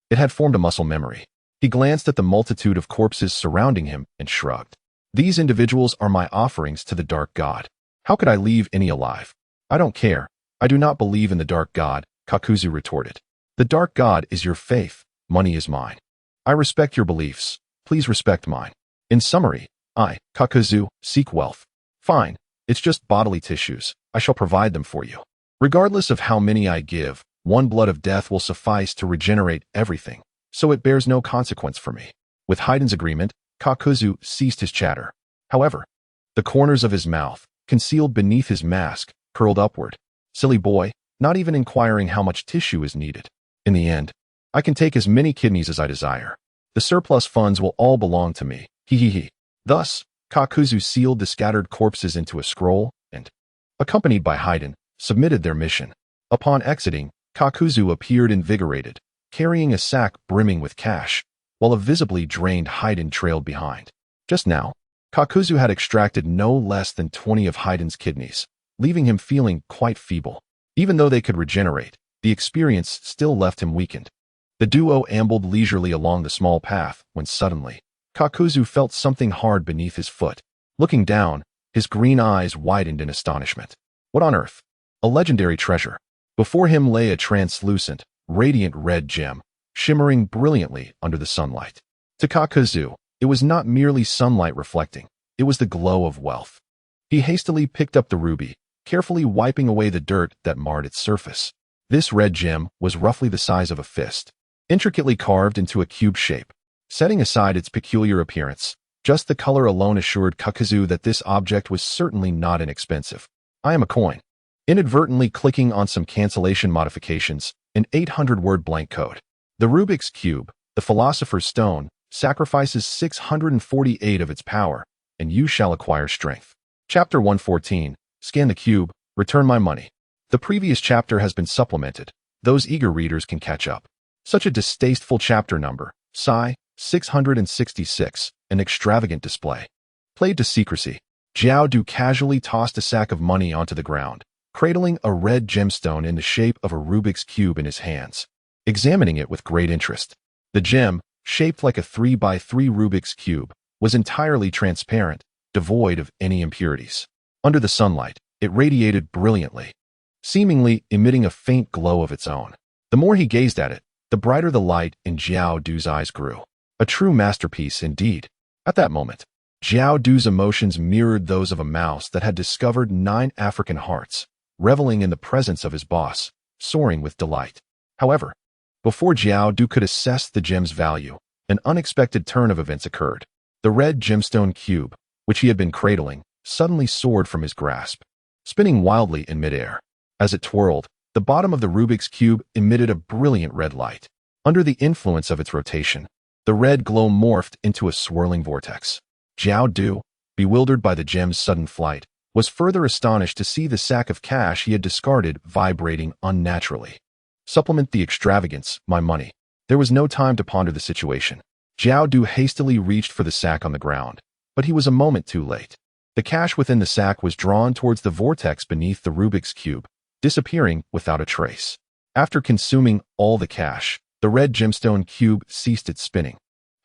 it had formed a muscle memory. He glanced at the multitude of corpses surrounding him and shrugged. These individuals are my offerings to the Dark God. How could I leave any alive? I don't care. I do not believe in the Dark God, Kakuzu retorted. The Dark God is your faith. Money is mine. I respect your beliefs. Please respect mine. In summary, I, Kakuzu, seek wealth. Fine. It's just bodily tissues. I shall provide them for you. Regardless of how many I give, one blood of death will suffice to regenerate everything, so it bears no consequence for me. With Haydn's agreement, Kakuzu ceased his chatter. However, the corners of his mouth, concealed beneath his mask, curled upward. Silly boy, not even inquiring how much tissue is needed. In the end, I can take as many kidneys as I desire. The surplus funds will all belong to me. Hehehe. Thus, Kakuzu sealed the scattered corpses into a scroll and, accompanied by Haiden, submitted their mission. Upon exiting, Kakuzu appeared invigorated, carrying a sack brimming with cash, while a visibly drained Haiden trailed behind. Just now, Kakuzu had extracted no less than 20 of Haiden's kidneys, leaving him feeling quite feeble. Even though they could regenerate, the experience still left him weakened. The duo ambled leisurely along the small path when suddenly, Kakuzu felt something hard beneath his foot. Looking down, his green eyes widened in astonishment. What on earth? A legendary treasure. Before him lay a translucent, radiant red gem, shimmering brilliantly under the sunlight. To Kakuzu, it was not merely sunlight reflecting, it was the glow of wealth. He hastily picked up the ruby, carefully wiping away the dirt that marred its surface. This red gem was roughly the size of a fist, intricately carved into a cube shape. Setting aside its peculiar appearance, just the color alone assured Kakuzu that this object was certainly not inexpensive. I am a coin. Inadvertently clicking on some cancellation modifications, an 800-word blank code. The Rubik's Cube, the Philosopher's Stone, sacrifices 648 of its power, and you shall acquire strength. Chapter 114, Scan the Cube, Return My Money. The previous chapter has been supplemented. Those eager readers can catch up. Such a distasteful chapter number, sigh, 666, an extravagant display. Played to secrecy. Xiao Du casually tossed a sack of money onto the ground, cradling a red gemstone in the shape of a Rubik's Cube in his hands, examining it with great interest. The gem, shaped like a 3x3 Rubik's Cube, was entirely transparent, devoid of any impurities. Under the sunlight, it radiated brilliantly, seemingly emitting a faint glow of its own. The more he gazed at it, the brighter the light in Xiao Du's eyes grew. A true masterpiece indeed. At that moment, Xiao Du's emotions mirrored those of a mouse that had discovered 9 African hearts, reveling in the presence of his boss, soaring with delight. However, before Xiao Du could assess the gem's value, an unexpected turn of events occurred. The red gemstone cube, which he had been cradling, suddenly soared from his grasp, spinning wildly in midair. As it twirled, the bottom of the Rubik's Cube emitted a brilliant red light. Under the influence of its rotation, the red glow morphed into a swirling vortex. Xiao Du, bewildered by the gem's sudden flight, was further astonished to see the sack of cash he had discarded vibrating unnaturally. Supplement the extravagance, my money. There was no time to ponder the situation. Xiao Du hastily reached for the sack on the ground, but he was a moment too late. The cash within the sack was drawn towards the vortex beneath the Rubik's Cube, disappearing without a trace. After consuming all the cash, the red gemstone cube ceased its spinning,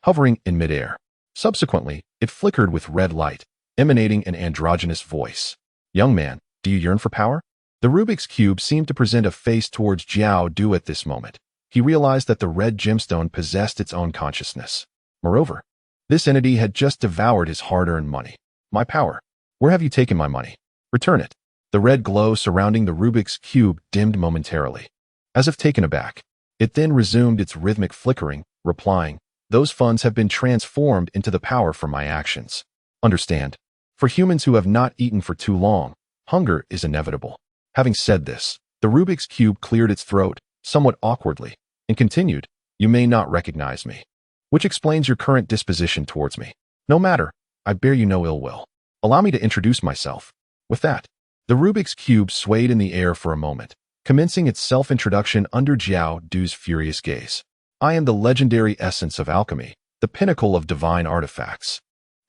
hovering in midair. Subsequently, it flickered with red light, emanating an androgynous voice. Young man, do you yearn for power? The Rubik's Cube seemed to present a face towards Xiao Du at this moment. He realized that the red gemstone possessed its own consciousness. Moreover, this entity had just devoured his hard-earned money. My power. Where have you taken my money? Return it. The red glow surrounding the Rubik's Cube dimmed momentarily. As if taken aback, it then resumed its rhythmic flickering, replying, those funds have been transformed into the power for my actions. Understand, for humans who have not eaten for too long, hunger is inevitable. Having said this, the Rubik's Cube cleared its throat, somewhat awkwardly, and continued, you may not recognize me, which explains your current disposition towards me. No matter, I bear you no ill will. Allow me to introduce myself. With that, the Rubik's Cube swayed in the air for a moment, commencing its self-introduction under Xiao Du's furious gaze. I am the legendary essence of alchemy, the pinnacle of divine artifacts,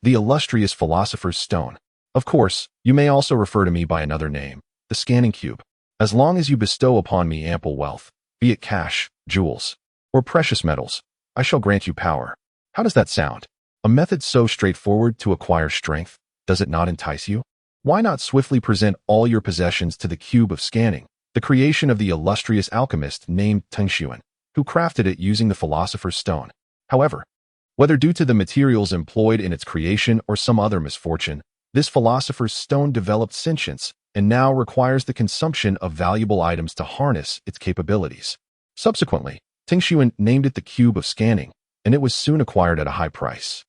the illustrious Philosopher's Stone. Of course, you may also refer to me by another name, the Scanning Cube. As long as you bestow upon me ample wealth, be it cash, jewels, or precious metals, I shall grant you power. How does that sound? A method so straightforward to acquire strength, does it not entice you? Why not swiftly present all your possessions to the Cube of Scanning, the creation of the illustrious alchemist named Tengshuan, who crafted it using the Philosopher's Stone? However, whether due to the materials employed in its creation or some other misfortune, this Philosopher's Stone developed sentience and now requires the consumption of valuable items to harness its capabilities. Subsequently, Tengshuan named it the Cube of Scanning, and it was soon acquired at a high price.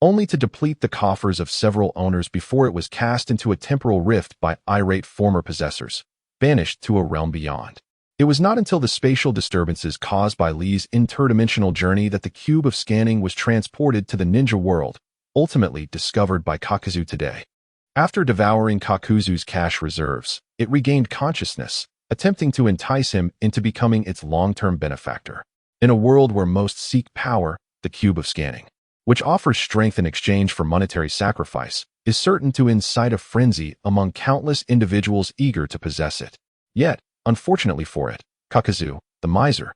only to deplete the coffers of several owners before it was cast into a temporal rift by irate former possessors, banished to a realm beyond. It was not until the spatial disturbances caused by Lee's interdimensional journey that the cube of scanning was transported to the ninja world, ultimately discovered by Kakuzu today. After devouring Kakuzu's cash reserves, it regained consciousness, attempting to entice him into becoming its long-term benefactor. In a world where most seek power, the cube of scanning, which offers strength in exchange for monetary sacrifice, is certain to incite a frenzy among countless individuals eager to possess it. Yet, unfortunately for it, Kakuzu, the miser,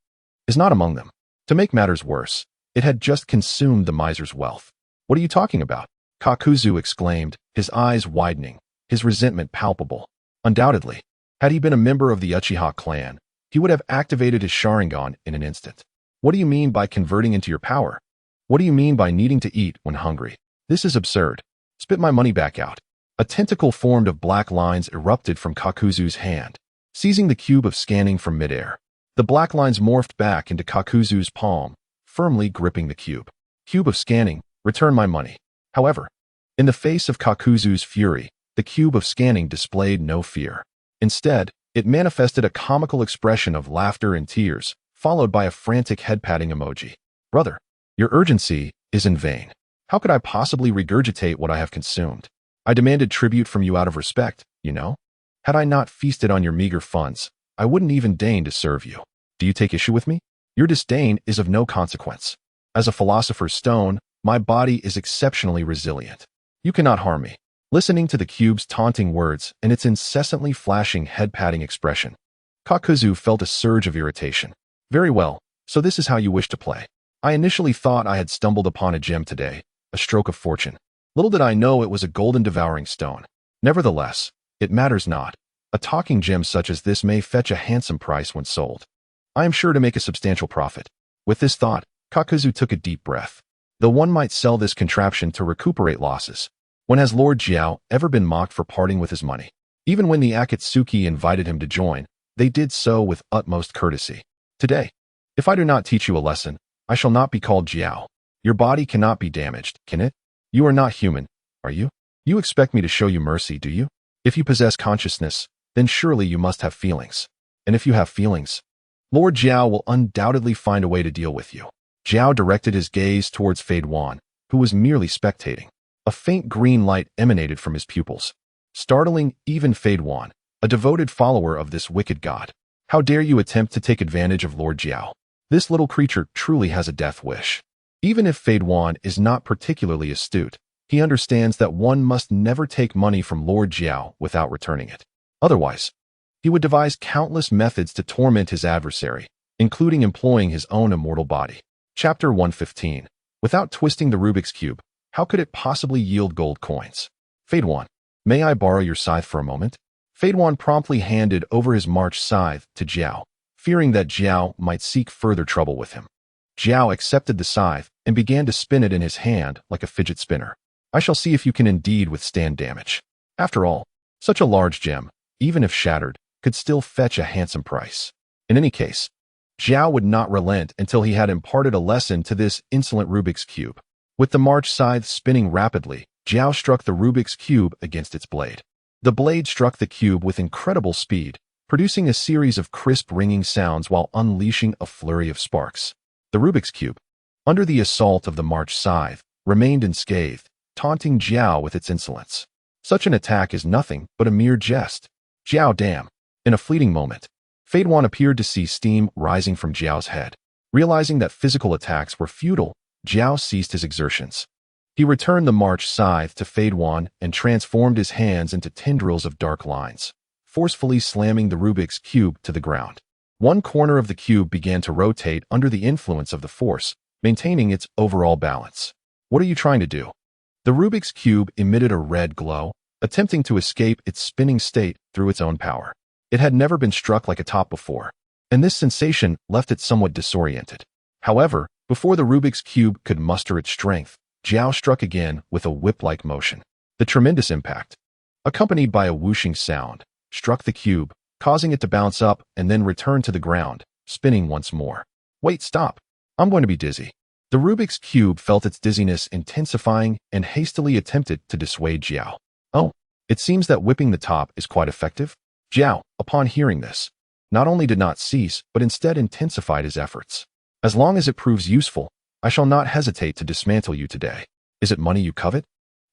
is not among them. To make matters worse, it had just consumed the miser's wealth. "What are you talking about?" Kakuzu exclaimed, his eyes widening, his resentment palpable. Undoubtedly, had he been a member of the Uchiha clan, he would have activated his Sharingan in an instant. "What do you mean by converting into your power? What do you mean by needing to eat when hungry? This is absurd. Spit my money back out." A tentacle formed of black lines erupted from Kakuzu's hand, seizing the cube of scanning from midair. The black lines morphed back into Kakuzu's palm, firmly gripping the cube. "Cube of scanning, return my money." However, in the face of Kakuzu's fury, the cube of scanning displayed no fear. Instead, it manifested a comical expression of laughter and tears, followed by a frantic head-patting emoji. "Brother, your urgency is in vain. How could I possibly regurgitate what I have consumed? I demanded tribute from you out of respect, you know? Had I not feasted on your meager funds, I wouldn't even deign to serve you. Do you take issue with me? Your disdain is of no consequence. As a philosopher's stone, my body is exceptionally resilient. You cannot harm me." Listening to the cube's taunting words and its incessantly flashing head-patting expression, Kakuzu felt a surge of irritation. "Very well, so this is how you wish to play. I initially thought I had stumbled upon a gem today, a stroke of fortune. Little did I know it was a golden devouring stone. Nevertheless, it matters not. A talking gem such as this may fetch a handsome price when sold. I am sure to make a substantial profit." With this thought, Kakuzu took a deep breath. Though one might sell this contraption to recuperate losses, when has Lord Jiao ever been mocked for parting with his money? Even when the Akatsuki invited him to join, they did so with utmost courtesy. "Today, if I do not teach you a lesson, I shall not be called Jiao. Your body cannot be damaged, can it? You are not human, are you? You expect me to show you mercy, do you? If you possess consciousness, then surely you must have feelings. And if you have feelings, Lord Jiao will undoubtedly find a way to deal with you." Jiao directed his gaze towards Fade Wan, who was merely spectating. A faint green light emanated from his pupils, startling even Fade Wan, a devoted follower of this wicked god. "How dare you attempt to take advantage of Lord Jiao? This little creature truly has a death wish." Even if Fade Wan is not particularly astute, he understands that one must never take money from Lord Jiao without returning it. Otherwise, he would devise countless methods to torment his adversary, including employing his own immortal body. Chapter 115. Without twisting the Rubik's Cube, how could it possibly yield gold coins? "Fade Wan, may I borrow your scythe for a moment?" Fade Wan promptly handed over his March scythe to Jiao, fearing that Jiao might seek further trouble with him. Jiao accepted the scythe and began to spin it in his hand like a fidget spinner. "I shall see if you can indeed withstand damage. After all, such a large gem, even if shattered, could still fetch a handsome price." In any case, Jiao would not relent until he had imparted a lesson to this insolent Rubik's Cube. With the March scythe spinning rapidly, Jiao struck the Rubik's Cube against its blade. The blade struck the cube with incredible speed, producing a series of crisp ringing sounds while unleashing a flurry of sparks. The Rubik's Cube, under the assault of the March scythe, remained unscathed, taunting Jiao with its insolence. Such an attack is nothing but a mere jest. "Jiao, damn." In a fleeting moment, Fade Wan appeared to see steam rising from Jiao's head. Realizing that physical attacks were futile, Jiao ceased his exertions. He returned the March scythe to Fade Wan and transformed his hands into tendrils of dark lines, forcefully slamming the Rubik's Cube to the ground. One corner of the cube began to rotate under the influence of the force, maintaining its overall balance. "What are you trying to do?" The Rubik's Cube emitted a red glow, attempting to escape its spinning state through its own power. It had never been struck like a top before, and this sensation left it somewhat disoriented. However, before the Rubik's Cube could muster its strength, Jiao struck again with a whip-like motion. The tremendous impact, accompanied by a whooshing sound, struck the cube, causing it to bounce up and then return to the ground, spinning once more. "Wait, stop. I'm going to be dizzy." The Rubik's Cube felt its dizziness intensifying and hastily attempted to dissuade Jiao. Oh, it seems that whipping the top is quite effective? Jiao, upon hearing this, not only did not cease, but instead intensified his efforts. As long as it proves useful, I shall not hesitate to dismantle you today. Is it money you covet?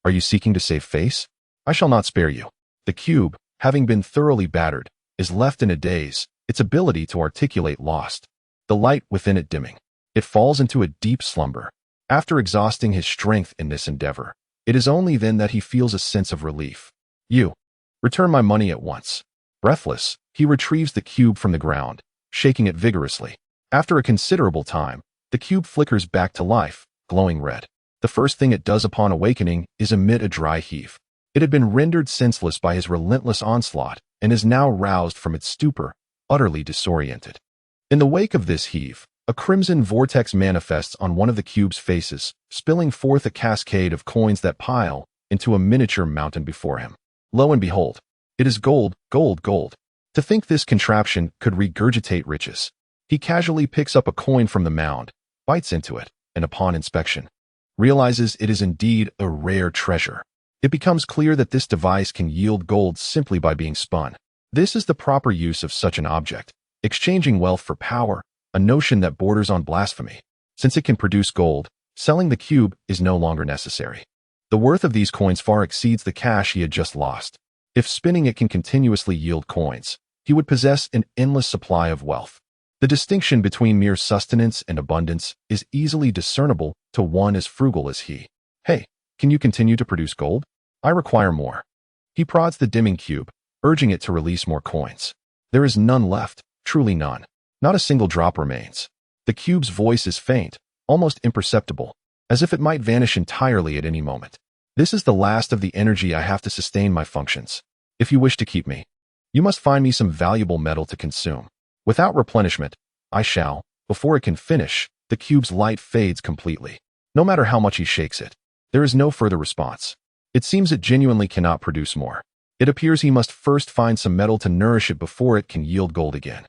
Are you seeking to save face? I shall not spare you. The cube, having been thoroughly battered, is left in a daze, its ability to articulate lost, the light within it dimming. It falls into a deep slumber. After exhausting his strength in this endeavor, it is only then that he feels a sense of relief. You, return my money at once. Breathless, he retrieves the cube from the ground, shaking it vigorously. After a considerable time, the cube flickers back to life, glowing red. The first thing it does upon awakening is emit a dry heave. It had been rendered senseless by his relentless onslaught and is now roused from its stupor, utterly disoriented. In the wake of this heave, a crimson vortex manifests on one of the cube's faces, spilling forth a cascade of coins that pile into a miniature mountain before him. Lo and behold, it is gold, gold, gold. To think this contraption could regurgitate riches. He casually picks up a coin from the mound, bites into it, and upon inspection, realizes it is indeed a rare treasure. It becomes clear that this device can yield gold simply by being spun. This is the proper use of such an object, exchanging wealth for power, a notion that borders on blasphemy. Since it can produce gold, selling the cube is no longer necessary. The worth of these coins far exceeds the cash he had just lost. If spinning it can continuously yield coins, he would possess an endless supply of wealth. The distinction between mere sustenance and abundance is easily discernible to one as frugal as he. Hey, can you continue to produce gold? I require more. He prods the dimming cube, urging it to release more coins. There is none left, truly none. Not a single drop remains. The cube's voice is faint, almost imperceptible, as if it might vanish entirely at any moment. This is the last of the energy I have to sustain my functions. If you wish to keep me, you must find me some valuable metal to consume. Without replenishment, I shall, before it can finish, the cube's light fades completely. No matter how much he shakes it, there is no further response. It seems it genuinely cannot produce more. It appears he must first find some metal to nourish it before it can yield gold again.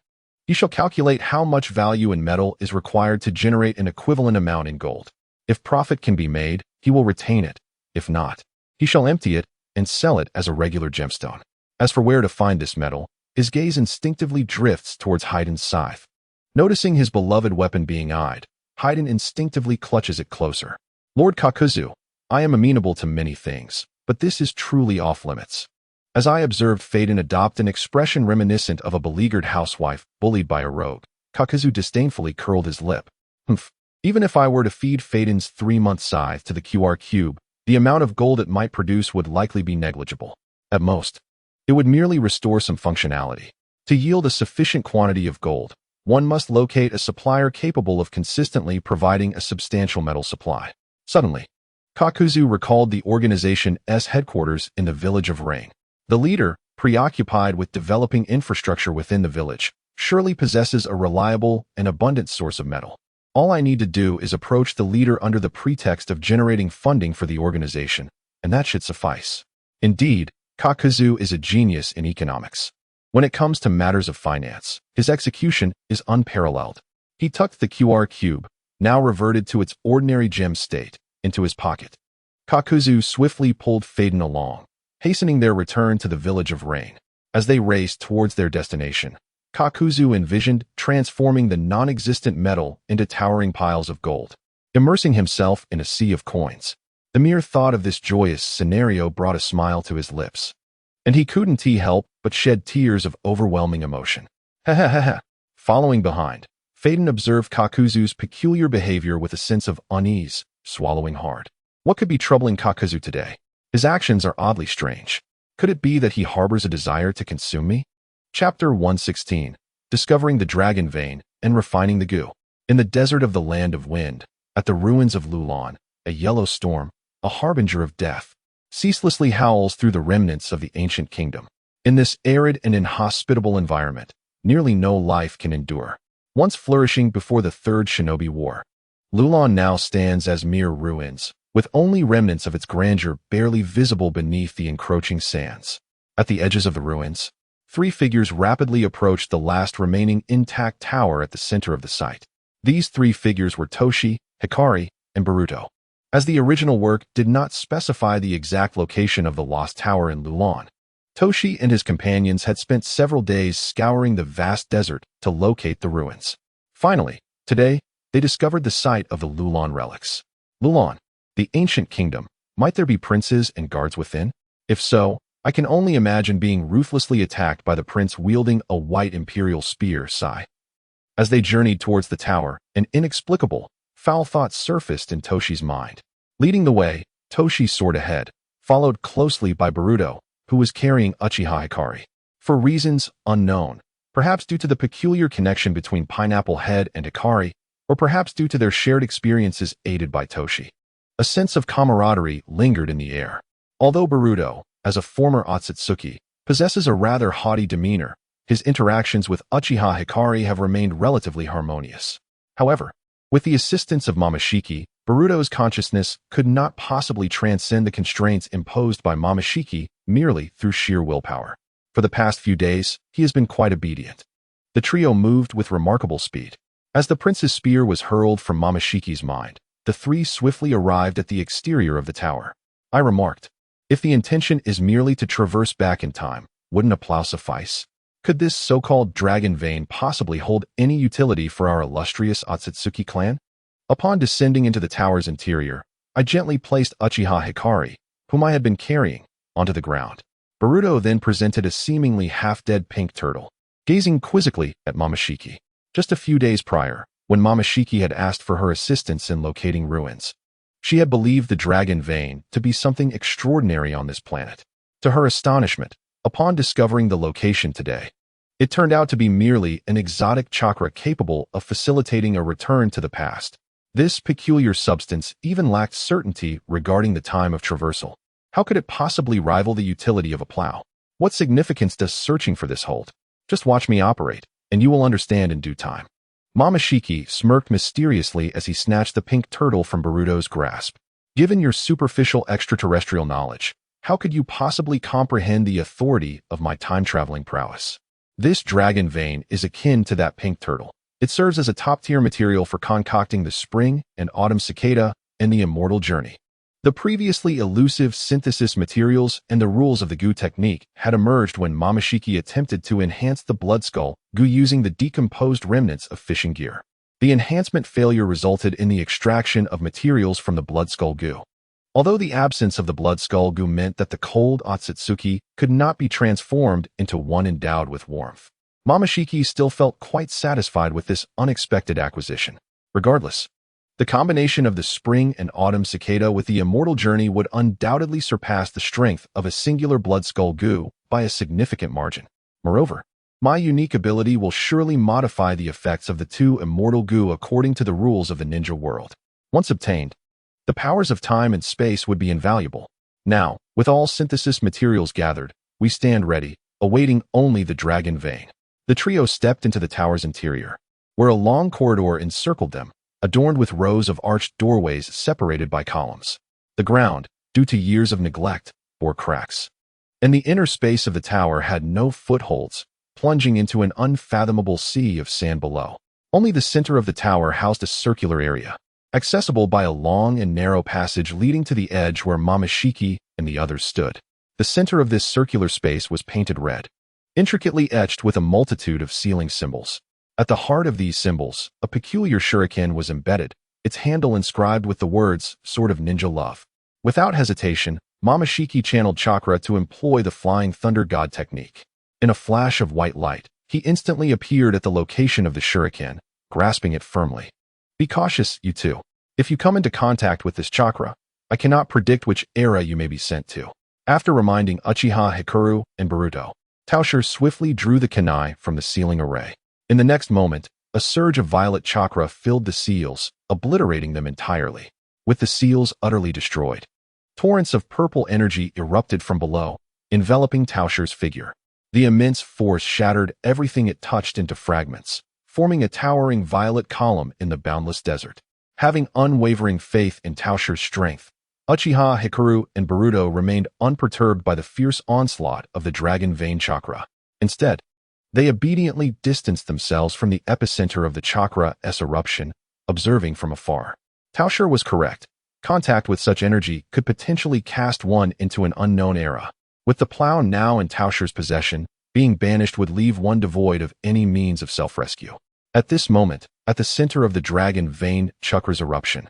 He shall calculate how much value in metal is required to generate an equivalent amount in gold. If profit can be made, he will retain it. If not, he shall empty it and sell it as a regular gemstone. As for where to find this metal, his gaze instinctively drifts towards Haiden's scythe. Noticing his beloved weapon being eyed, Haiden instinctively clutches it closer. Lord Kakuzu, I am amenable to many things, but this is truly off limits. As I observed Faden adopt an expression reminiscent of a beleaguered housewife bullied by a rogue, Kakuzu disdainfully curled his lip. Humph. Even if I were to feed Faden's 3-month scythe to the QR cube, the amount of gold it might produce would likely be negligible. At most, it would merely restore some functionality. To yield a sufficient quantity of gold, one must locate a supplier capable of consistently providing a substantial metal supply. Suddenly, Kakuzu recalled the organization's headquarters in the village of Rain. The leader, preoccupied with developing infrastructure within the village, surely possesses a reliable and abundant source of metal. All I need to do is approach the leader under the pretext of generating funding for the organization, and that should suffice. Indeed, Kakuzu is a genius in economics. When it comes to matters of finance, his execution is unparalleled. He tucked the QR cube, now reverted to its ordinary gem state, into his pocket. Kakuzu swiftly pulled Faden along, hastening their return to the village of Rain. As they raced towards their destination, Kakuzu envisioned transforming the non-existent metal into towering piles of gold, immersing himself in a sea of coins. The mere thought of this joyous scenario brought a smile to his lips, and he couldn't help but shed tears of overwhelming emotion. Hehehe. Following behind, Faden observed Kakuzu's peculiar behavior with a sense of unease, swallowing hard. What could be troubling Kakuzu today? His actions are oddly strange. Could it be that he harbors a desire to consume me? Chapter 116. Discovering the Dragon Vein and Refining the Goo. In the desert of the Land of Wind, at the ruins of Lulan, a yellow storm, a harbinger of death, ceaselessly howls through the remnants of the ancient kingdom. In this arid and inhospitable environment, nearly no life can endure. Once flourishing before the Third Shinobi War, Lulan now stands as mere ruins, with only remnants of its grandeur barely visible beneath the encroaching sands. At the edges of the ruins, 3 figures rapidly approached the last remaining intact tower at the center of the site. These 3 figures were Tao Shi, Hikari, and Boruto. As the original work did not specify the exact location of the Lost Tower in Lulan, Tao Shi and his companions had spent several days scouring the vast desert to locate the ruins. Finally, today, they discovered the site of the Lulan relics. Lulan, the ancient kingdom. Might there be princes and guards within? If so, I can only imagine being ruthlessly attacked by the prince wielding a white imperial spear. Sigh. As they journeyed towards the tower, an inexplicable, foul thought surfaced in Tao Shi's mind. Leading the way, Tao Shi soared ahead, followed closely by Boruto, who was carrying Uchiha Hikari. For reasons unknown, perhaps due to the peculiar connection between Pineapple Head and Hikari, or perhaps due to their shared experiences aided by Tao Shi, a sense of camaraderie lingered in the air. Although Boruto, as a former Otsutsuki, possesses a rather haughty demeanor, his interactions with Uchiha Hikari have remained relatively harmonious. However, with the assistance of Momoshiki, Boruto's consciousness could not possibly transcend the constraints imposed by Momoshiki merely through sheer willpower. For the past few days, he has been quite obedient. The trio moved with remarkable speed. As the prince's spear was hurled from Momoshiki's mind, the three swiftly arrived at the exterior of the tower. I remarked, if the intention is merely to traverse back in time, wouldn't a plow suffice? Could this so-called dragon vein possibly hold any utility for our illustrious Otsutsuki clan? Upon descending into the tower's interior, I gently placed Uchiha Hikari, whom I had been carrying, onto the ground. Boruto then presented a seemingly half-dead pink turtle, gazing quizzically at Momoshiki. Just a few days prior, when Momoshiki had asked for her assistance in locating ruins, she had believed the dragon vein to be something extraordinary on this planet. To her astonishment, upon discovering the location today, it turned out to be merely an exotic chakra capable of facilitating a return to the past. This peculiar substance even lacked certainty regarding the time of traversal. How could it possibly rival the utility of a plow? What significance does searching for this hold? Just watch me operate, and you will understand in due time. Momoshiki smirked mysteriously as he snatched the pink turtle from Boruto's grasp. Given your superficial extraterrestrial knowledge, how could you possibly comprehend the authority of my time-traveling prowess? This dragon vein is akin to that pink turtle. It serves as a top-tier material for concocting the spring and autumn cicada and the immortal journey. The previously elusive synthesis materials and the rules of the Gu technique had emerged when Momoshiki attempted to enhance the blood skull Gu using the decomposed remnants of fishing gear. The enhancement failure resulted in the extraction of materials from the blood skull Gu. Although the absence of the blood skull Gu meant that the cold Otsutsuki could not be transformed into one endowed with warmth, Momoshiki still felt quite satisfied with this unexpected acquisition. Regardless, the combination of the spring and autumn cicada with the immortal journey would undoubtedly surpass the strength of a singular blood skull Gu by a significant margin. Moreover, my unique ability will surely modify the effects of the two immortal Gu according to the rules of the ninja world. Once obtained, the powers of time and space would be invaluable. Now, with all synthesis materials gathered, we stand ready, awaiting only the dragon vein. The trio stepped into the tower's interior, where a long corridor encircled them, adorned with rows of arched doorways separated by columns. The ground, due to years of neglect, bore cracks, and the inner space of the tower had no footholds, plunging into an unfathomable sea of sand below. Only the center of the tower housed a circular area, accessible by a long and narrow passage leading to the edge where Momoshiki and the others stood. The center of this circular space was painted red, intricately etched with a multitude of sealing symbols. At the heart of these symbols, a peculiar shuriken was embedded, its handle inscribed with the words, Sword of Ninja Love. Without hesitation, Momoshiki channeled chakra to employ the Flying Thunder God technique. In a flash of white light, he instantly appeared at the location of the shuriken, grasping it firmly. Be cautious, you two. If you come into contact with this chakra, I cannot predict which era you may be sent to. After reminding Uchiha Hikaru and Boruto, Tao Shi swiftly drew the kunai from the sealing array. In the next moment, a surge of violet chakra filled the seals, obliterating them entirely. With the seals utterly destroyed, torrents of purple energy erupted from below, enveloping Tao Shi's figure. The immense force shattered everything it touched into fragments, forming a towering violet column in the boundless desert. Having unwavering faith in Tao Shi's strength, Uchiha Hikaru and Boruto remained unperturbed by the fierce onslaught of the dragon vein chakra. Instead, they obediently distanced themselves from the epicenter of the chakra's eruption, observing from afar. Tao Shi was correct. Contact with such energy could potentially cast one into an unknown era. With the plow now in Tao Shi's possession, being banished would leave one devoid of any means of self-rescue. At this moment, at the center of the dragon vein chakra's eruption,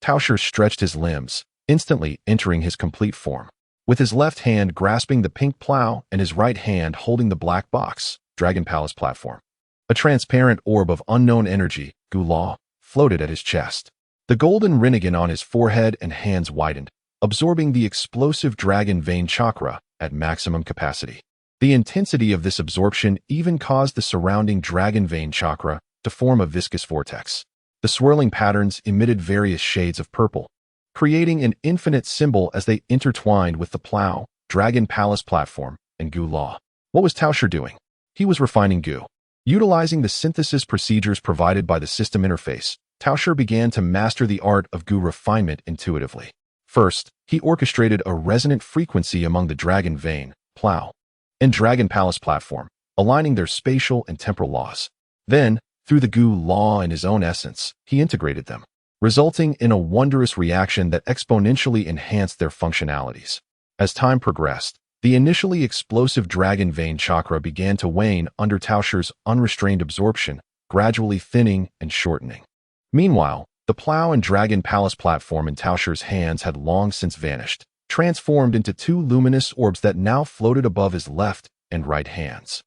Tao Shi stretched his limbs, instantly entering his complete form. With his left hand grasping the pink plow and his right hand holding the black box, Dragon Palace platform. A transparent orb of unknown energy, Gula, floated at his chest. The golden rinnegan on his forehead and hands widened, absorbing the explosive dragon vein chakra at maximum capacity. The intensity of this absorption even caused the surrounding dragon vein chakra to form a viscous vortex. The swirling patterns emitted various shades of purple, creating an infinite symbol as they intertwined with the plow, Dragon Palace platform, and Gula. What was Tao Shi doing? He was refining Gu. Utilizing the synthesis procedures provided by the system interface, Tao Shi began to master the art of Gu refinement intuitively. First, he orchestrated a resonant frequency among the dragon vein, plow, and Dragon Palace platform, aligning their spatial and temporal laws. Then, through the Gu law and his own essence, he integrated them, resulting in a wondrous reaction that exponentially enhanced their functionalities. As time progressed, the initially explosive dragon vein chakra began to wane under Tao Shi's unrestrained absorption, gradually thinning and shortening. Meanwhile, the plow and Dragon Palace platform in Tao Shi's hands had long since vanished, transformed into two luminous orbs that now floated above his left and right hands.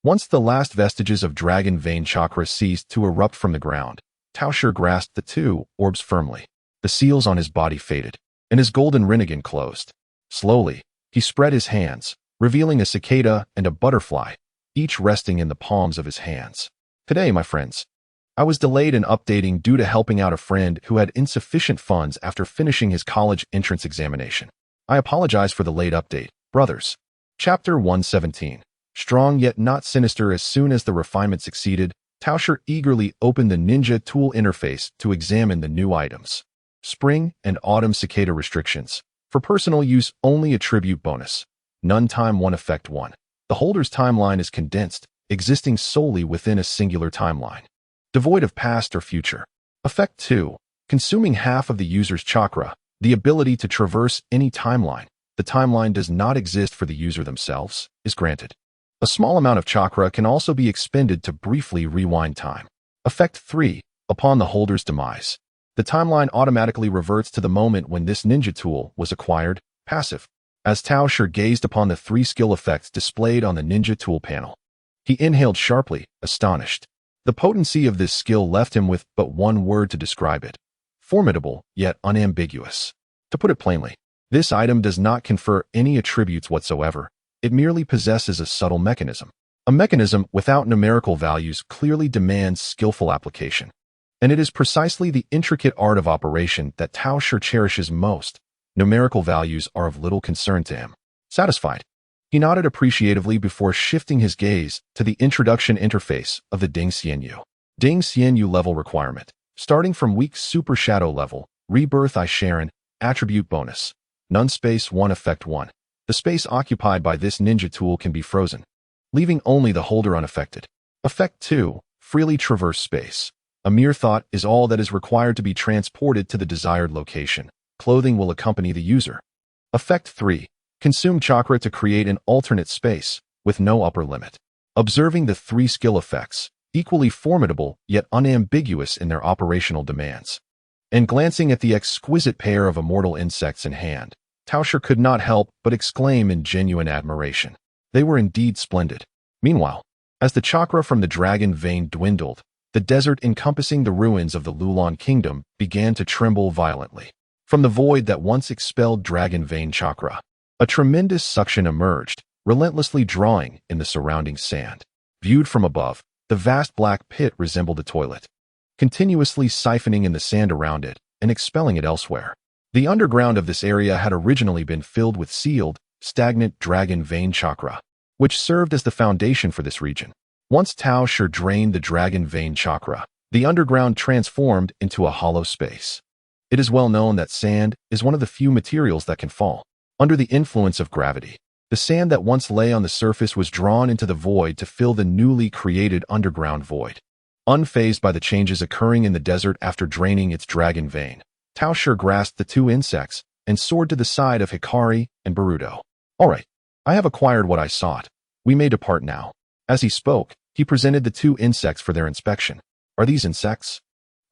Once the last vestiges of dragon vein chakra ceased to erupt from the ground, Tao Shi grasped the two orbs firmly. The seals on his body faded, and his golden rinnegan closed. Slowly, he spread his hands, revealing a cicada and a butterfly, each resting in the palms of his hands. Today, my friends, I was delayed in updating due to helping out a friend who had insufficient funds after finishing his college entrance examination. I apologize for the late update, brothers. Chapter 117. Strong yet not sinister. As soon as the refinement succeeded, Tao Shi eagerly opened the ninja tool interface to examine the new items. Spring and autumn cicada restrictions. For personal use, only attribute bonus. None time 1 effect 1. The holder's timeline is condensed, existing solely within a singular timeline, devoid of past or future. Effect 2. Consuming half of the user's chakra, the ability to traverse any timeline. The timeline does not exist for the user themselves, is granted. A small amount of chakra can also be expended to briefly rewind time. Effect 3. Upon the holder's demise, the timeline automatically reverts to the moment when this ninja tool was acquired, passive. As Tao Shi gazed upon the 3 skill effects displayed on the ninja tool panel, he inhaled sharply, astonished. The potency of this skill left him with but one word to describe it: formidable, yet unambiguous. To put it plainly, this item does not confer any attributes whatsoever. It merely possesses a subtle mechanism. A mechanism without numerical values clearly demands skillful application. And it is precisely the intricate art of operation that Tao Shi cherishes most. Numerical values are of little concern to him. Satisfied, he nodded appreciatively before shifting his gaze to the introduction interface of the Ding Xianyu. Ding Xianyu level requirement. Starting from weak super shadow level, rebirth I Sharon, attribute bonus. None space 1 effect 1. The space occupied by this ninja tool can be frozen, leaving only the holder unaffected. Effect 2. Freely traverse space. A mere thought is all that is required to be transported to the desired location. Clothing will accompany the user. Effect 3. Consume chakra to create an alternate space, with no upper limit. Observing the 3 skill effects, equally formidable yet unambiguous in their operational demands, and glancing at the exquisite pair of immortal insects in hand, Tao Shi could not help but exclaim in genuine admiration. They were indeed splendid. Meanwhile, as the chakra from the dragon vein dwindled, the desert encompassing the ruins of the Lulan kingdom began to tremble violently. From the void that once expelled dragon vein chakra, a tremendous suction emerged, relentlessly drawing in the surrounding sand. Viewed from above, the vast black pit resembled a toilet, continuously siphoning in the sand around it and expelling it elsewhere. The underground of this area had originally been filled with sealed, stagnant dragon vein chakra, which served as the foundation for this region. Once Tao Shi drained the dragon vein chakra, the underground transformed into a hollow space. It is well known that sand is one of the few materials that can fall under the influence of gravity. The sand that once lay on the surface was drawn into the void to fill the newly created underground void. Unfazed by the changes occurring in the desert after draining its dragon vein, Tao Shi grasped the two insects and soared to the side of Hikari and Boruto. All right, I have acquired what I sought. We may depart now. As he spoke, he presented the two insects for their inspection. Are these insects?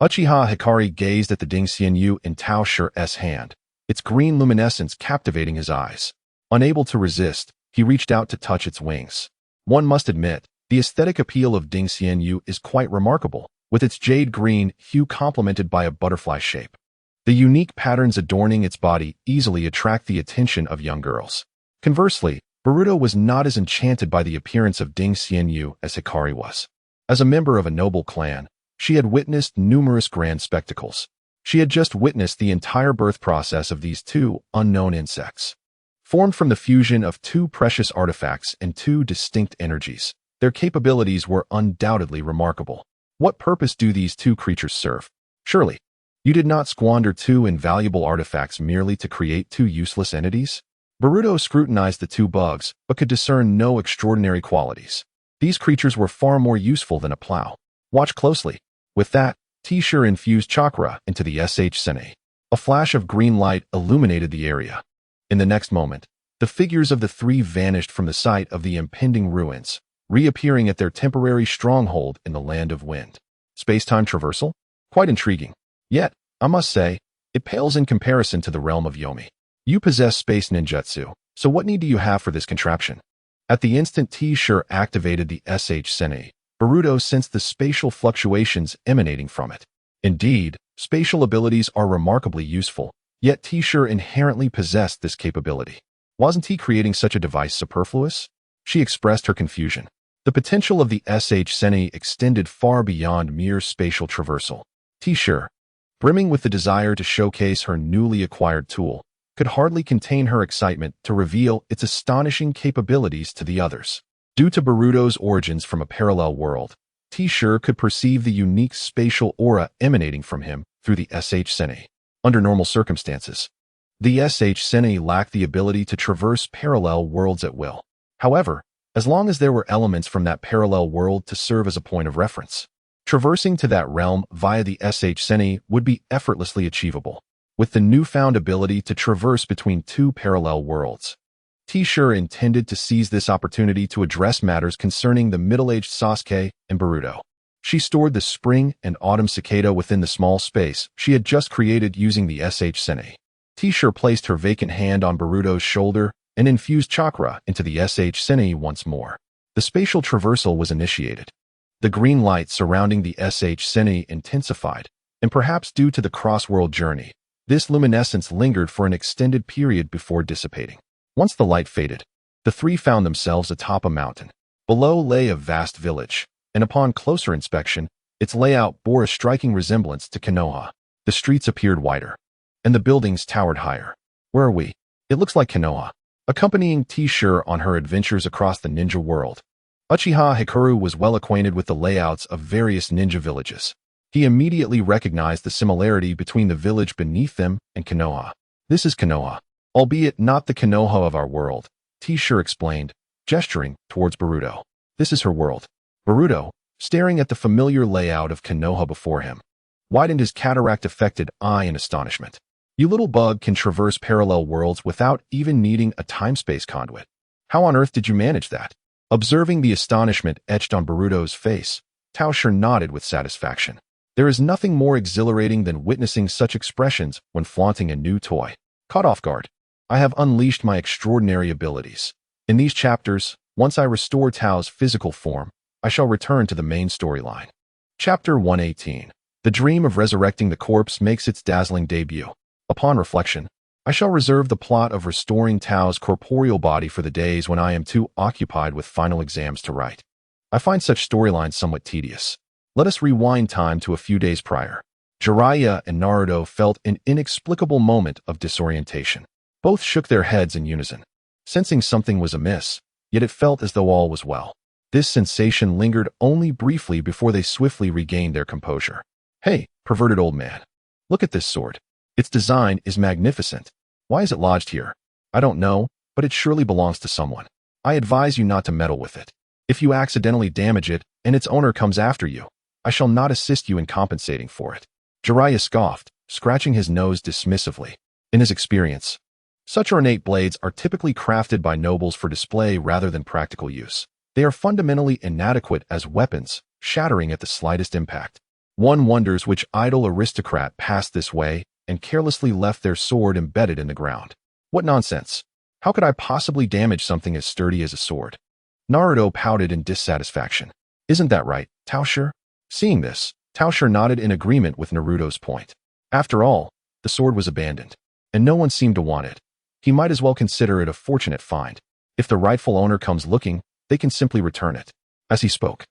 Uchiha Hikari gazed at the Dingxianyu in Tao Shi's hand, its green luminescence captivating his eyes. Unable to resist, he reached out to touch its wings. One must admit, the aesthetic appeal of Dingxianyu is quite remarkable, with its jade green hue complemented by a butterfly shape. The unique patterns adorning its body easily attract the attention of young girls. Conversely, Boruto was not as enchanted by the appearance of Dingxianyu as Hikari was. As a member of a noble clan, she had witnessed numerous grand spectacles. She had just witnessed the entire birth process of these two unknown insects. Formed from the fusion of two precious artifacts and two distinct energies, their capabilities were undoubtedly remarkable. What purpose do these two creatures serve? Surely, you did not squander two invaluable artifacts merely to create two useless entities? Boruto scrutinized the two bugs, but could discern no extraordinary qualities. These creatures were far more useful than a plow. Watch closely. With that, Tao Shi infused chakra into the Sene. A flash of green light illuminated the area. In the next moment, the figures of the three vanished from the site of the impending ruins, reappearing at their temporary stronghold in the land of wind. Space-time traversal? Quite intriguing. Yet, I must say, it pales in comparison to the realm of Yomi. You possess space ninjutsu, so what need do you have for this contraption? At the instant Tao Shi activated the Sene, Boruto sensed the spatial fluctuations emanating from it. Indeed, spatial abilities are remarkably useful, yet Tao Shi inherently possessed this capability. Wasn't he creating such a device superfluous? She expressed her confusion. The potential of the Sene extended far beyond mere spatial traversal. Tao Shi, brimming with the desire to showcase her newly acquired tool, could hardly contain her excitement to reveal its astonishing capabilities to the others. Due to Boruto's origins from a parallel world, Tao Shi could perceive the unique spatial aura emanating from him through the Sene. Under normal circumstances, the Sene lacked the ability to traverse parallel worlds at will. However, as long as there were elements from that parallel world to serve as a point of reference, traversing to that realm via the Sene would be effortlessly achievable. With the newfound ability to traverse between two parallel worlds, Tao Shi intended to seize this opportunity to address matters concerning the middle-aged Sasuke and Boruto. She stored the spring and autumn cicada within the small space she had just created using the Sene. Tao Shi placed her vacant hand on Boruto's shoulder and infused chakra into the Sene once more. The spatial traversal was initiated. The green light surrounding the Sene intensified, and perhaps due to the cross-world journey, this luminescence lingered for an extended period before dissipating. Once the light faded, the three found themselves atop a mountain. Below lay a vast village, and upon closer inspection, its layout bore a striking resemblance to Konoha. The streets appeared wider, and the buildings towered higher. Where are we? It looks like Konoha. Accompanying Tao Shi on her adventures across the ninja world, Uchiha Hikaru was well acquainted with the layouts of various ninja villages. He immediately recognized the similarity between the village beneath them and Konoha. This is Konoha, albeit not the Konoha of our world, Tao Shi explained, gesturing towards Boruto. This is her world. Boruto, staring at the familiar layout of Konoha before him, widened his cataract-affected eye in astonishment. You little bug can traverse parallel worlds without even needing a time-space conduit. How on earth did you manage that? Observing the astonishment etched on Boruto's face, Tao Shi nodded with satisfaction. There is nothing more exhilarating than witnessing such expressions when flaunting a new toy. Caught off guard, I have unleashed my extraordinary abilities. In these chapters, once I restore Tao's physical form, I shall return to the main storyline. Chapter 118. The dream of resurrecting the corpse makes its dazzling debut. Upon reflection, I shall reserve the plot of restoring Tao's corporeal body for the days when I am too occupied with final exams to write. I find such storylines somewhat tedious. Let us rewind time to a few days prior. Jiraiya and Naruto felt an inexplicable moment of disorientation. Both shook their heads in unison, sensing something was amiss, yet it felt as though all was well. This sensation lingered only briefly before they swiftly regained their composure. Hey, perverted old man. Look at this sword. Its design is magnificent. Why is it lodged here? I don't know, but it surely belongs to someone. I advise you not to meddle with it. If you accidentally damage it and its owner comes after you, I shall not assist you in compensating for it. Jiraiya scoffed, scratching his nose dismissively. In his experience, such ornate blades are typically crafted by nobles for display rather than practical use. They are fundamentally inadequate as weapons, shattering at the slightest impact. One wonders which idle aristocrat passed this way and carelessly left their sword embedded in the ground. What nonsense! How could I possibly damage something as sturdy as a sword? Naruto pouted in dissatisfaction. Isn't that right, Tao Shi? Seeing this, Tao Shi nodded in agreement with Naruto's point. After all, the sword was abandoned, and no one seemed to want it. He might as well consider it a fortunate find. If the rightful owner comes looking, they can simply return it. As he spoke,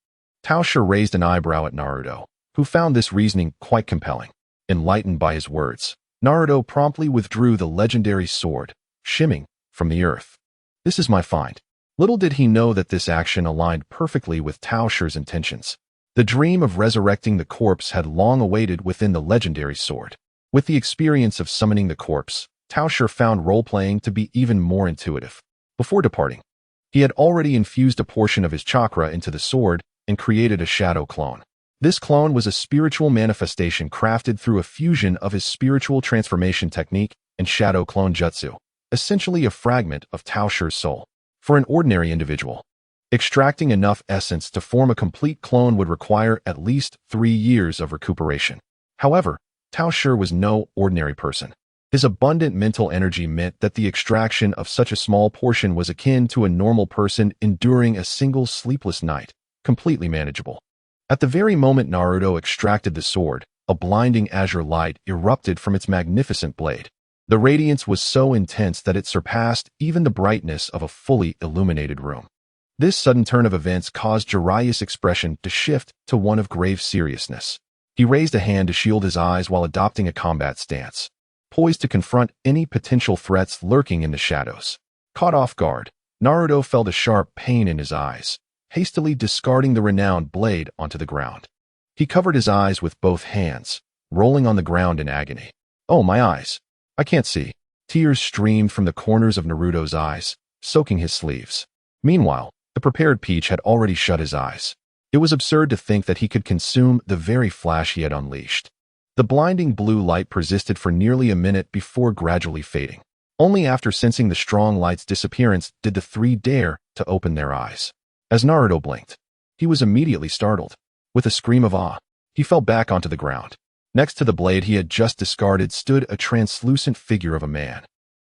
Tao Shi raised an eyebrow at Naruto, who found this reasoning quite compelling. Enlightened by his words, Naruto promptly withdrew the legendary sword, shimming, from the earth. This is my find. Little did he know that this action aligned perfectly with Tao Shi's intentions. The dream of resurrecting the corpse had long awaited within the legendary sword. With the experience of summoning the corpse, Tao Shi found role-playing to be even more intuitive. Before departing, he had already infused a portion of his chakra into the sword and created a shadow clone. This clone was a spiritual manifestation crafted through a fusion of his spiritual transformation technique and shadow clone jutsu, essentially a fragment of Tao Shi's soul. For an ordinary individual, extracting enough essence to form a complete clone would require at least 3 years of recuperation. However, Tao Shi was no ordinary person. His abundant mental energy meant that the extraction of such a small portion was akin to a normal person enduring a single sleepless night, completely manageable. At the very moment Naruto extracted the sword, a blinding azure light erupted from its magnificent blade. The radiance was so intense that it surpassed even the brightness of a fully illuminated room. This sudden turn of events caused Jiraiya's expression to shift to one of grave seriousness. He raised a hand to shield his eyes while adopting a combat stance, poised to confront any potential threats lurking in the shadows. Caught off guard, Naruto felt a sharp pain in his eyes, hastily discarding the renowned blade onto the ground. He covered his eyes with both hands, rolling on the ground in agony. Oh, my eyes! I can't see. Tears streamed from the corners of Naruto's eyes, soaking his sleeves. Meanwhile, the prepared peach had already shut his eyes. It was absurd to think that he could consume the very flash he had unleashed. The blinding blue light persisted for nearly a minute before gradually fading. Only after sensing the strong light's disappearance did the three dare to open their eyes. As Naruto blinked, he was immediately startled. With a scream of awe, he fell back onto the ground. Next to the blade he had just discarded stood a translucent figure of a man,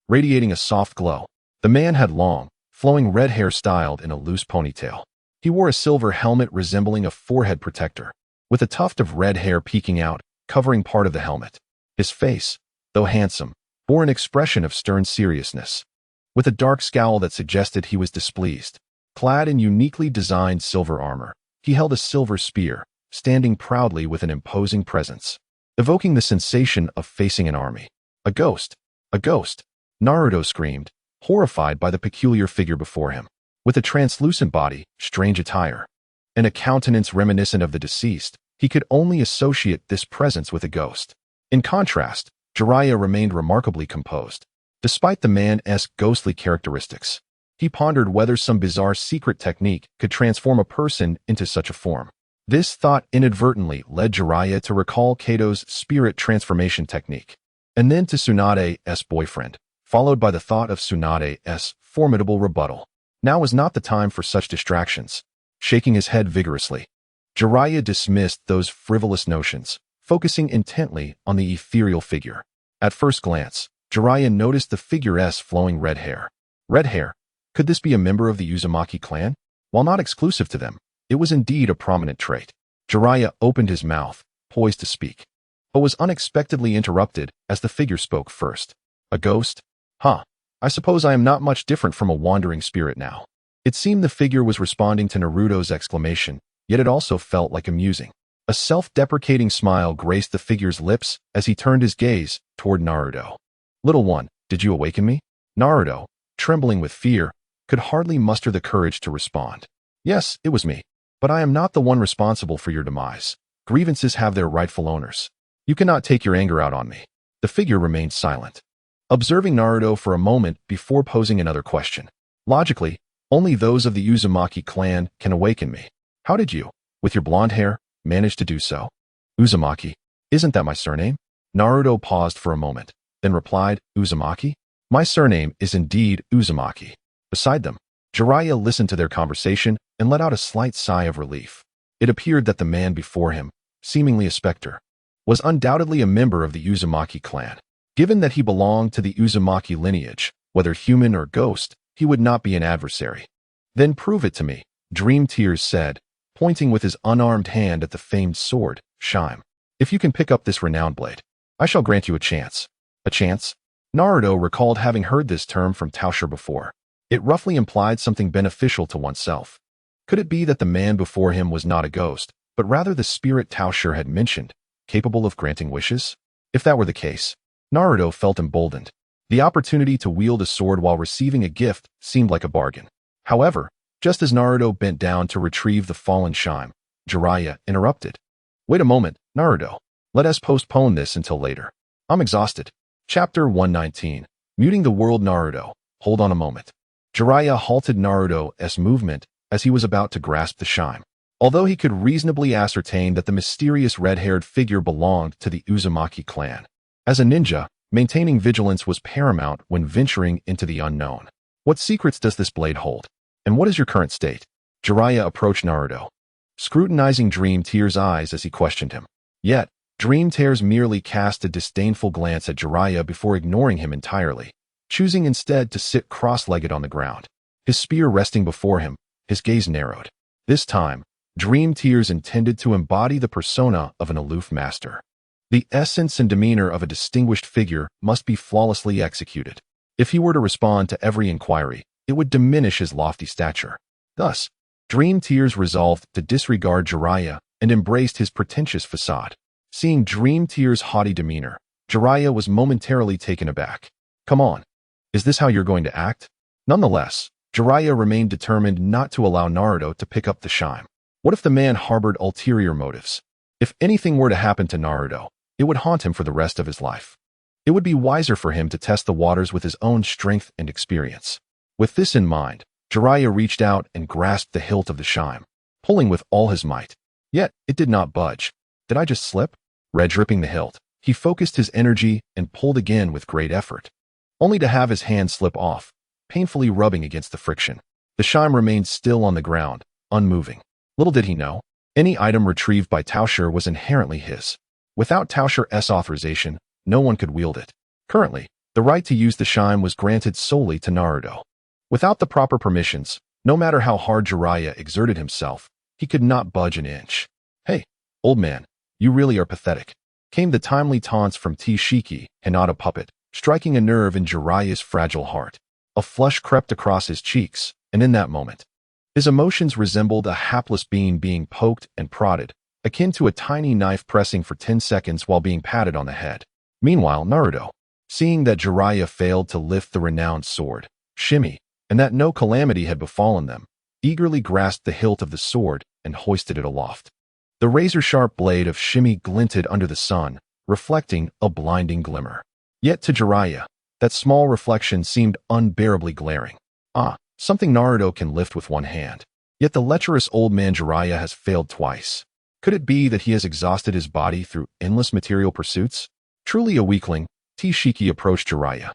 radiating a soft glow. The man had long, flowing red hair styled in a loose ponytail. He wore a silver helmet resembling a forehead protector, with a tuft of red hair peeking out, covering part of the helmet. His face, though handsome, bore an expression of stern seriousness, with a dark scowl that suggested he was displeased. Clad in uniquely designed silver armor, he held a silver spear, standing proudly with an imposing presence, evoking the sensation of facing an army. A ghost! A ghost! Naruto screamed, horrified by the peculiar figure before him. With a translucent body, strange attire, and a countenance reminiscent of the deceased, he could only associate this presence with a ghost. In contrast, Jiraiya remained remarkably composed. Despite the man's ghostly characteristics, he pondered whether some bizarre secret technique could transform a person into such a form. This thought inadvertently led Jiraiya to recall Kato's spirit transformation technique, and then to Tsunade's boyfriend, followed by the thought of Tsunade's formidable rebuttal. Now was not the time for such distractions. Shaking his head vigorously, Jiraiya dismissed those frivolous notions, focusing intently on the ethereal figure. At first glance, Jiraiya noticed the figure's flowing red hair. Red hair? Could this be a member of the Uzumaki clan? While not exclusive to them, it was indeed a prominent trait. Jiraiya opened his mouth, poised to speak, but was unexpectedly interrupted as the figure spoke first. A ghost? Huh. I suppose I am not much different from a wandering spirit now. It seemed the figure was responding to Naruto's exclamation, yet it also felt like amusing. A self-deprecating smile graced the figure's lips as he turned his gaze toward Naruto. Little one, did you awaken me? Naruto, trembling with fear, could hardly muster the courage to respond. Yes, it was me. But I am not the one responsible for your demise. Grievances have their rightful owners. You cannot take your anger out on me. The figure remained silent, observing Naruto for a moment before posing another question. Logically, only those of the Uzumaki clan can awaken me. How did you, with your blonde hair, manage to do so? Uzumaki, isn't that my surname? Naruto paused for a moment, then replied, Uzumaki? My surname is indeed Uzumaki. Beside them, Jiraiya listened to their conversation and let out a slight sigh of relief. It appeared that the man before him, seemingly a specter, was undoubtedly a member of the Uzumaki clan. Given that he belonged to the Uzumaki lineage, whether human or ghost, he would not be an adversary. Then prove it to me, Dream Tears said, pointing with his unarmed hand at the famed sword, Shime. If you can pick up this renowned blade, I shall grant you a chance. A chance? Naruto recalled having heard this term from Tao Shi before. It roughly implied something beneficial to oneself. Could it be that the man before him was not a ghost, but rather the spirit Tao Shi had mentioned, capable of granting wishes? If that were the case, Naruto felt emboldened. The opportunity to wield a sword while receiving a gift seemed like a bargain. However, just as Naruto bent down to retrieve the fallen Shime, Jiraiya interrupted. Wait a moment, Naruto. Let us postpone this until later. I'm exhausted. Chapter 119. Muting the world. Naruto. Hold on a moment. Jiraiya halted Naruto's movement as he was about to grasp the Shime. Although he could reasonably ascertain that the mysterious red-haired figure belonged to the Uzumaki clan. As a ninja, maintaining vigilance was paramount when venturing into the unknown. What secrets does this blade hold? And what is your current state? Jiraiya approached Naruto, scrutinizing Dream Tears' eyes as he questioned him. Yet, Dream Tears merely cast a disdainful glance at Jiraiya before ignoring him entirely, choosing instead to sit cross-legged on the ground. His spear resting before him, his gaze narrowed. This time, Dream Tears intended to embody the persona of an aloof master. The essence and demeanor of a distinguished figure must be flawlessly executed. If he were to respond to every inquiry, it would diminish his lofty stature. Thus, Dream Tears resolved to disregard Jiraiya and embraced his pretentious facade. Seeing Dream Tears' haughty demeanor, Jiraiya was momentarily taken aback. Come on. Is this how you're going to act? Nonetheless, Jiraiya remained determined not to allow Naruto to pick up the Shime. What if the man harbored ulterior motives? If anything were to happen to Naruto, it would haunt him for the rest of his life. It would be wiser for him to test the waters with his own strength and experience. With this in mind, Jiraiya reached out and grasped the hilt of the Shime, pulling with all his might. Yet, it did not budge. Did I just slip? Red dripping the hilt, he focused his energy and pulled again with great effort, only to have his hand slip off, painfully rubbing against the friction. The Shime remained still on the ground, unmoving. Little did he know, any item retrieved by Tao Shi was inherently his. Without Tao Shi's authorization, no one could wield it. Currently, the right to use the Shime was granted solely to Naruto. Without the proper permissions, no matter how hard Jiraiya exerted himself, he could not budge an inch. Hey, old man, you really are pathetic. Came the timely taunts from Tishiki, Hinata puppet, striking a nerve in Jiraiya's fragile heart. A flush crept across his cheeks, and in that moment, his emotions resembled a hapless being being poked and prodded, akin to a tiny knife pressing for 10 seconds while being patted on the head. Meanwhile, Naruto, seeing that Jiraiya failed to lift the renowned sword, Shimi, and that no calamity had befallen them, eagerly grasped the hilt of the sword and hoisted it aloft. The razor-sharp blade of Shimi glinted under the sun, reflecting a blinding glimmer. Yet to Jiraiya, that small reflection seemed unbearably glaring. Something Naruto can lift with one hand. Yet the lecherous old man Jiraiya has failed twice. Could it be that he has exhausted his body through endless material pursuits? Truly a weakling, Tishiki approached Jiraiya,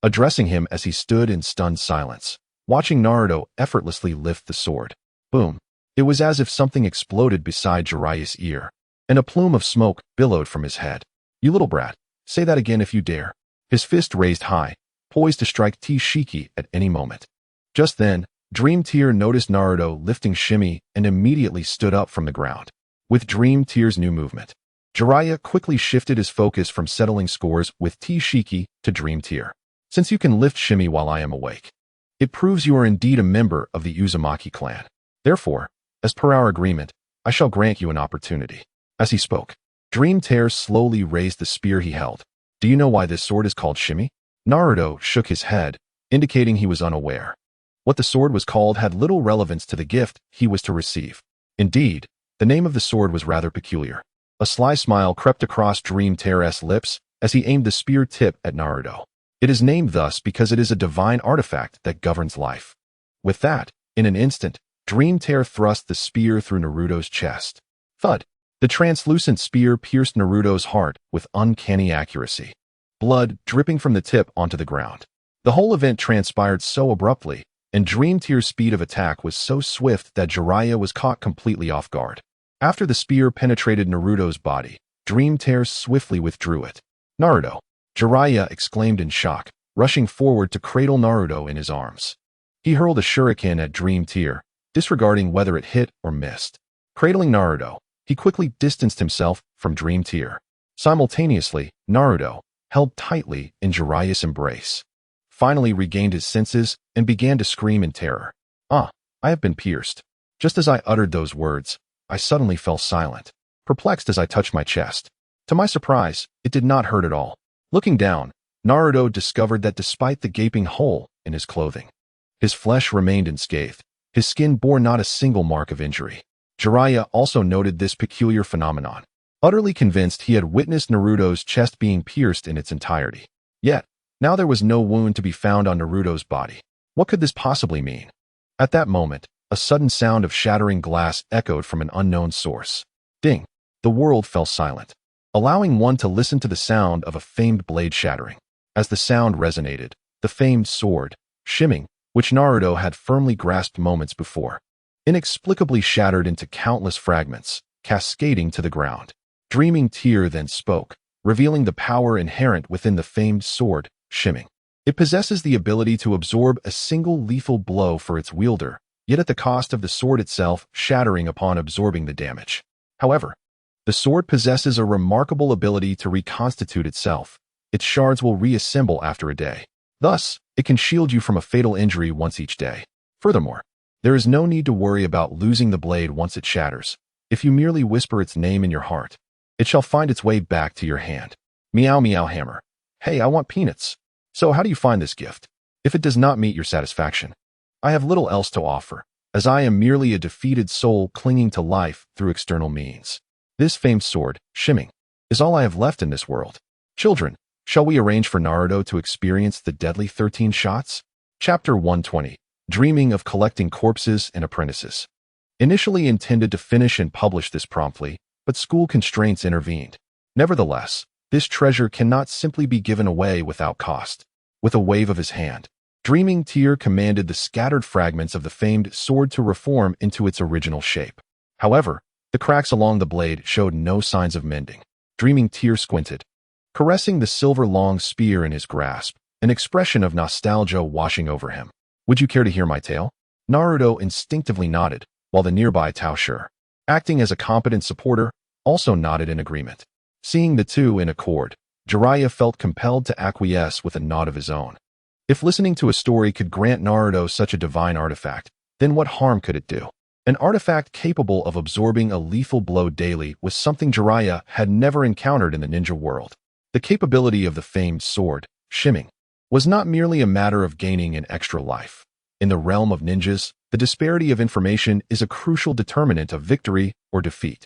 addressing him as he stood in stunned silence, watching Naruto effortlessly lift the sword. Boom. It was as if something exploded beside Jiraiya's ear, and a plume of smoke billowed from his head. You little brat, say that again if you dare. His fist raised high, poised to strike Tishiki at any moment. Just then, Dream Tear noticed Naruto lifting Shimi and immediately stood up from the ground. With Dream Tear's new movement, Jiraiya quickly shifted his focus from settling scores with Tishiki to Dream Tear. Since you can lift Shimi while I am awake, it proves you are indeed a member of the Uzumaki clan. Therefore, as per our agreement, I shall grant you an opportunity. As he spoke, Dream Tear slowly raised the spear he held. Do you know why this sword is called Shimi? Naruto shook his head, indicating he was unaware. What the sword was called had little relevance to the gift he was to receive. Indeed, the name of the sword was rather peculiar. A sly smile crept across Dream Tear's lips as he aimed the spear tip at Naruto. It is named thus because it is a divine artifact that governs life. With that, in an instant, Dream Tear thrust the spear through Naruto's chest. Thud! The translucent spear pierced Naruto's heart with uncanny accuracy, blood dripping from the tip onto the ground. The whole event transpired so abruptly, and Dream Tear's speed of attack was so swift that Jiraiya was caught completely off guard. After the spear penetrated Naruto's body, Dream Tear swiftly withdrew it. Naruto! Jiraiya exclaimed in shock, rushing forward to cradle Naruto in his arms. He hurled a shuriken at Dream Tear, disregarding whether it hit or missed. Cradling Naruto, he quickly distanced himself from Dream Tear. Simultaneously, Naruto, held tightly in Jiraiya's embrace, finally regained his senses and began to scream in terror. I have been pierced. Just as I uttered those words, I suddenly fell silent, perplexed as I touched my chest. To my surprise, it did not hurt at all. Looking down, Naruto discovered that despite the gaping hole in his clothing, his flesh remained unscathed. His skin bore not a single mark of injury. Jiraiya also noted this peculiar phenomenon, utterly convinced he had witnessed Naruto's chest being pierced in its entirety. Yet, now there was no wound to be found on Naruto's body. What could this possibly mean? At that moment, a sudden sound of shattering glass echoed from an unknown source. Ding! The world fell silent, allowing one to listen to the sound of a famed blade shattering. As the sound resonated, the famed sword, shimming, which Naruto had firmly grasped moments before, inexplicably shattered into countless fragments, cascading to the ground. Dreaming Tear then spoke, revealing the power inherent within the famed sword, shimming. It possesses the ability to absorb a single lethal blow for its wielder, yet at the cost of the sword itself shattering upon absorbing the damage. However, the sword possesses a remarkable ability to reconstitute itself. Its shards will reassemble after a day. Thus, it can shield you from a fatal injury once each day. Furthermore, there is no need to worry about losing the blade once it shatters. If you merely whisper its name in your heart, it shall find its way back to your hand. Meow meow hammer. Hey, I want peanuts. So how do you find this gift? If it does not meet your satisfaction, I have little else to offer, as I am merely a defeated soul clinging to life through external means. This famed sword, shimming, is all I have left in this world. Children, shall we arrange for Naruto to experience the deadly 13 shots? Chapter 120. Dreaming of collecting corpses and apprentices. Initially intended to finish and publish this promptly, but school constraints intervened. Nevertheless, this treasure cannot simply be given away without cost. With a wave of his hand, Dreaming Tear commanded the scattered fragments of the famed sword to reform into its original shape. However, the cracks along the blade showed no signs of mending. Dreaming Tear squinted, caressing the silver-long spear in his grasp, an expression of nostalgia washing over him. Would you care to hear my tale? Naruto instinctively nodded, while the nearby Tao Shi, acting as a competent supporter, also nodded in agreement. Seeing the two in accord, Jiraiya felt compelled to acquiesce with a nod of his own. If listening to a story could grant Naruto such a divine artifact, then what harm could it do? An artifact capable of absorbing a lethal blow daily was something Jiraiya had never encountered in the ninja world. The capability of the famed sword, shimming, was not merely a matter of gaining an extra life. In the realm of ninjas, the disparity of information is a crucial determinant of victory or defeat.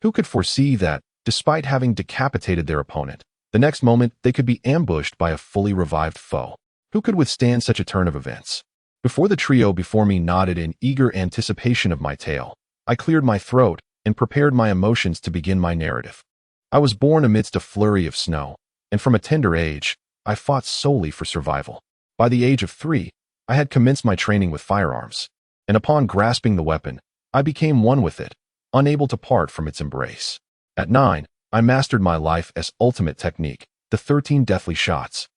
Who could foresee that, despite having decapitated their opponent, the next moment they could be ambushed by a fully revived foe? Who could withstand such a turn of events? Before the trio before me nodded in eager anticipation of my tale, I cleared my throat and prepared my emotions to begin my narrative. I was born amidst a flurry of snow, and from a tender age, I fought solely for survival. By the age of 3, I had commenced my training with firearms, and upon grasping the weapon, I became one with it, unable to part from its embrace. At 9, I mastered my life as ultimate technique, the 13 deathly shots.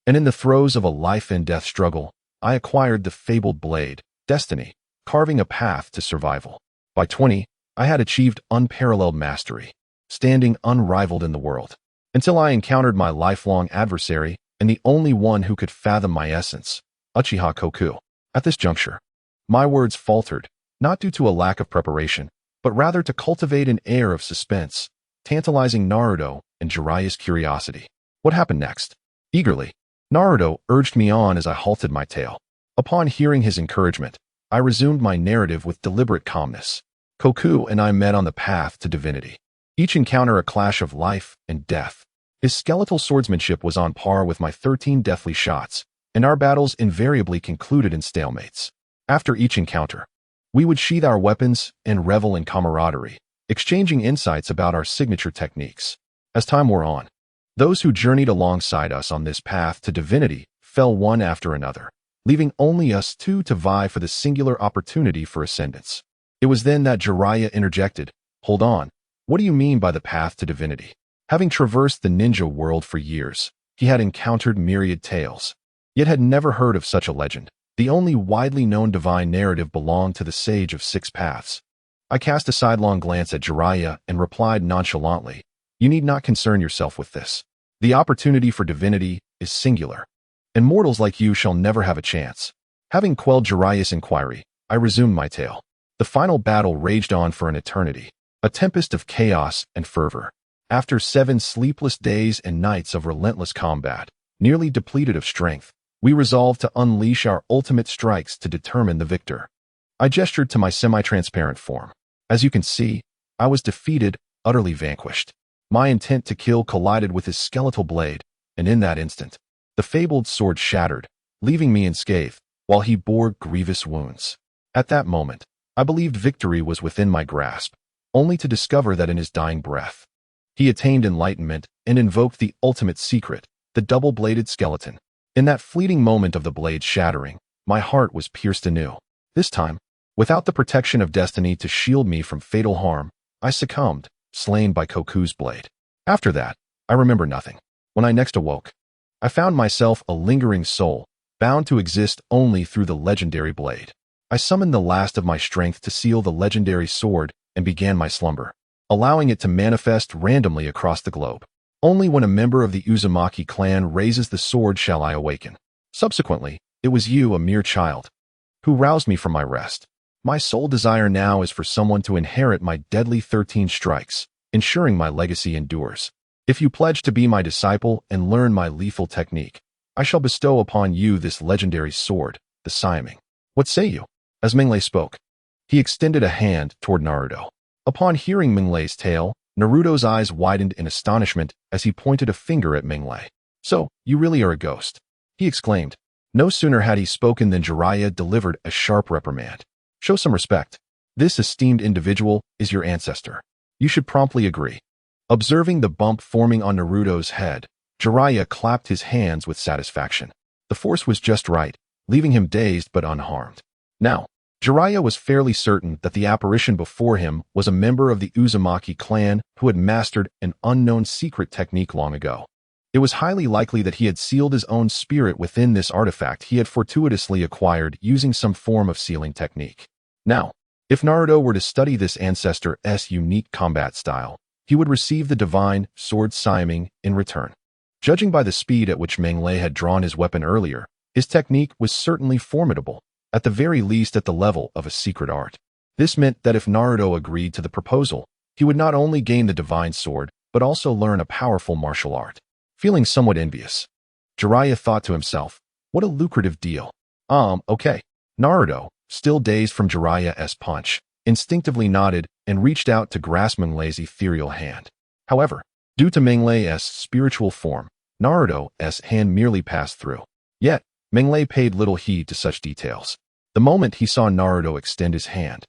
And in the throes of a life and death struggle, I acquired the fabled blade, destiny, carving a path to survival. By 20, I had achieved unparalleled mastery, standing unrivaled in the world, until I encountered my lifelong adversary and the only one who could fathom my essence, Uchiha Koku. At this juncture, my words faltered, not due to a lack of preparation, but rather to cultivate an air of suspense, tantalizing Naruto and Jiraiya's curiosity. What happened next? Eagerly, Naruto urged me on as I halted my tale. Upon hearing his encouragement, I resumed my narrative with deliberate calmness. Koku and I met on the path to divinity. Each encounter a clash of life and death. His skeletal swordsmanship was on par with my 13 deathly shots, and our battles invariably concluded in stalemates. After each encounter, we would sheath our weapons and revel in camaraderie, exchanging insights about our signature techniques. As time wore on, those who journeyed alongside us on this path to divinity fell one after another, leaving only us two to vie for the singular opportunity for ascendance. It was then that Jiraiya interjected, "Hold on, what do you mean by the path to divinity?" Having traversed the ninja world for years, he had encountered myriad tales, yet had never heard of such a legend. The only widely known divine narrative belonged to the Sage of Six Paths. I cast a sidelong glance at Jiraiya and replied nonchalantly, "You need not concern yourself with this. The opportunity for divinity is singular, and mortals like you shall never have a chance." Having quelled Jiraiya's inquiry, I resumed my tale. The final battle raged on for an eternity, a tempest of chaos and fervor. After 7 sleepless days and nights of relentless combat, nearly depleted of strength, we resolved to unleash our ultimate strikes to determine the victor. I gestured to my semi-transparent form. As you can see, I was defeated, utterly vanquished. My intent to kill collided with his skeletal blade, and in that instant, the fabled sword shattered, leaving me unscathed, while he bore grievous wounds. At that moment, I believed victory was within my grasp, only to discover that in his dying breath, he attained enlightenment and invoked the ultimate secret, the double-bladed skeleton. In that fleeting moment of the blade shattering, my heart was pierced anew. This time, without the protection of destiny to shield me from fatal harm, I succumbed, slain by Koku's blade. After that, I remember nothing. When I next awoke, I found myself a lingering soul, bound to exist only through the legendary blade. I summoned the last of my strength to seal the legendary sword and began my slumber, allowing it to manifest randomly across the globe. Only when a member of the Uzumaki clan raises the sword shall I awaken. Subsequently, it was you, a mere child, who roused me from my rest. My sole desire now is for someone to inherit my deadly 13 strikes, ensuring my legacy endures. If you pledge to be my disciple and learn my lethal technique, I shall bestow upon you this legendary sword, the Xiao. What say you?" As Minglei spoke, he extended a hand toward Naruto. Upon hearing Minglei's tale, Naruto's eyes widened in astonishment as he pointed a finger at Minglei. "So, you really are a ghost," he exclaimed. No sooner had he spoken than Jiraiya delivered a sharp reprimand. "Show some respect. This esteemed individual is your ancestor. You should promptly agree." Observing the bump forming on Naruto's head, Jiraiya clapped his hands with satisfaction. The force was just right, leaving him dazed but unharmed. Now, Jiraiya was fairly certain that the apparition before him was a member of the Uzumaki clan who had mastered an unknown secret technique long ago. It was highly likely that he had sealed his own spirit within this artifact he had fortuitously acquired using some form of sealing technique. Now, if Naruto were to study this ancestor's unique combat style, he would receive the divine sword Xiao in return. Judging by the speed at which Minglei had drawn his weapon earlier, his technique was certainly formidable, at the very least at the level of a secret art. This meant that if Naruto agreed to the proposal, he would not only gain the divine sword, but also learn a powerful martial art. Feeling somewhat envious, Jiraiya thought to himself, what a lucrative deal. Okay. Naruto, still dazed from Jiraiya's punch, instinctively nodded and reached out to grasp Minglei's ethereal hand. However, due to Minglei's spiritual form, Naruto's hand merely passed through. Yet, Minglei paid little heed to such details. The moment he saw Naruto extend his hand,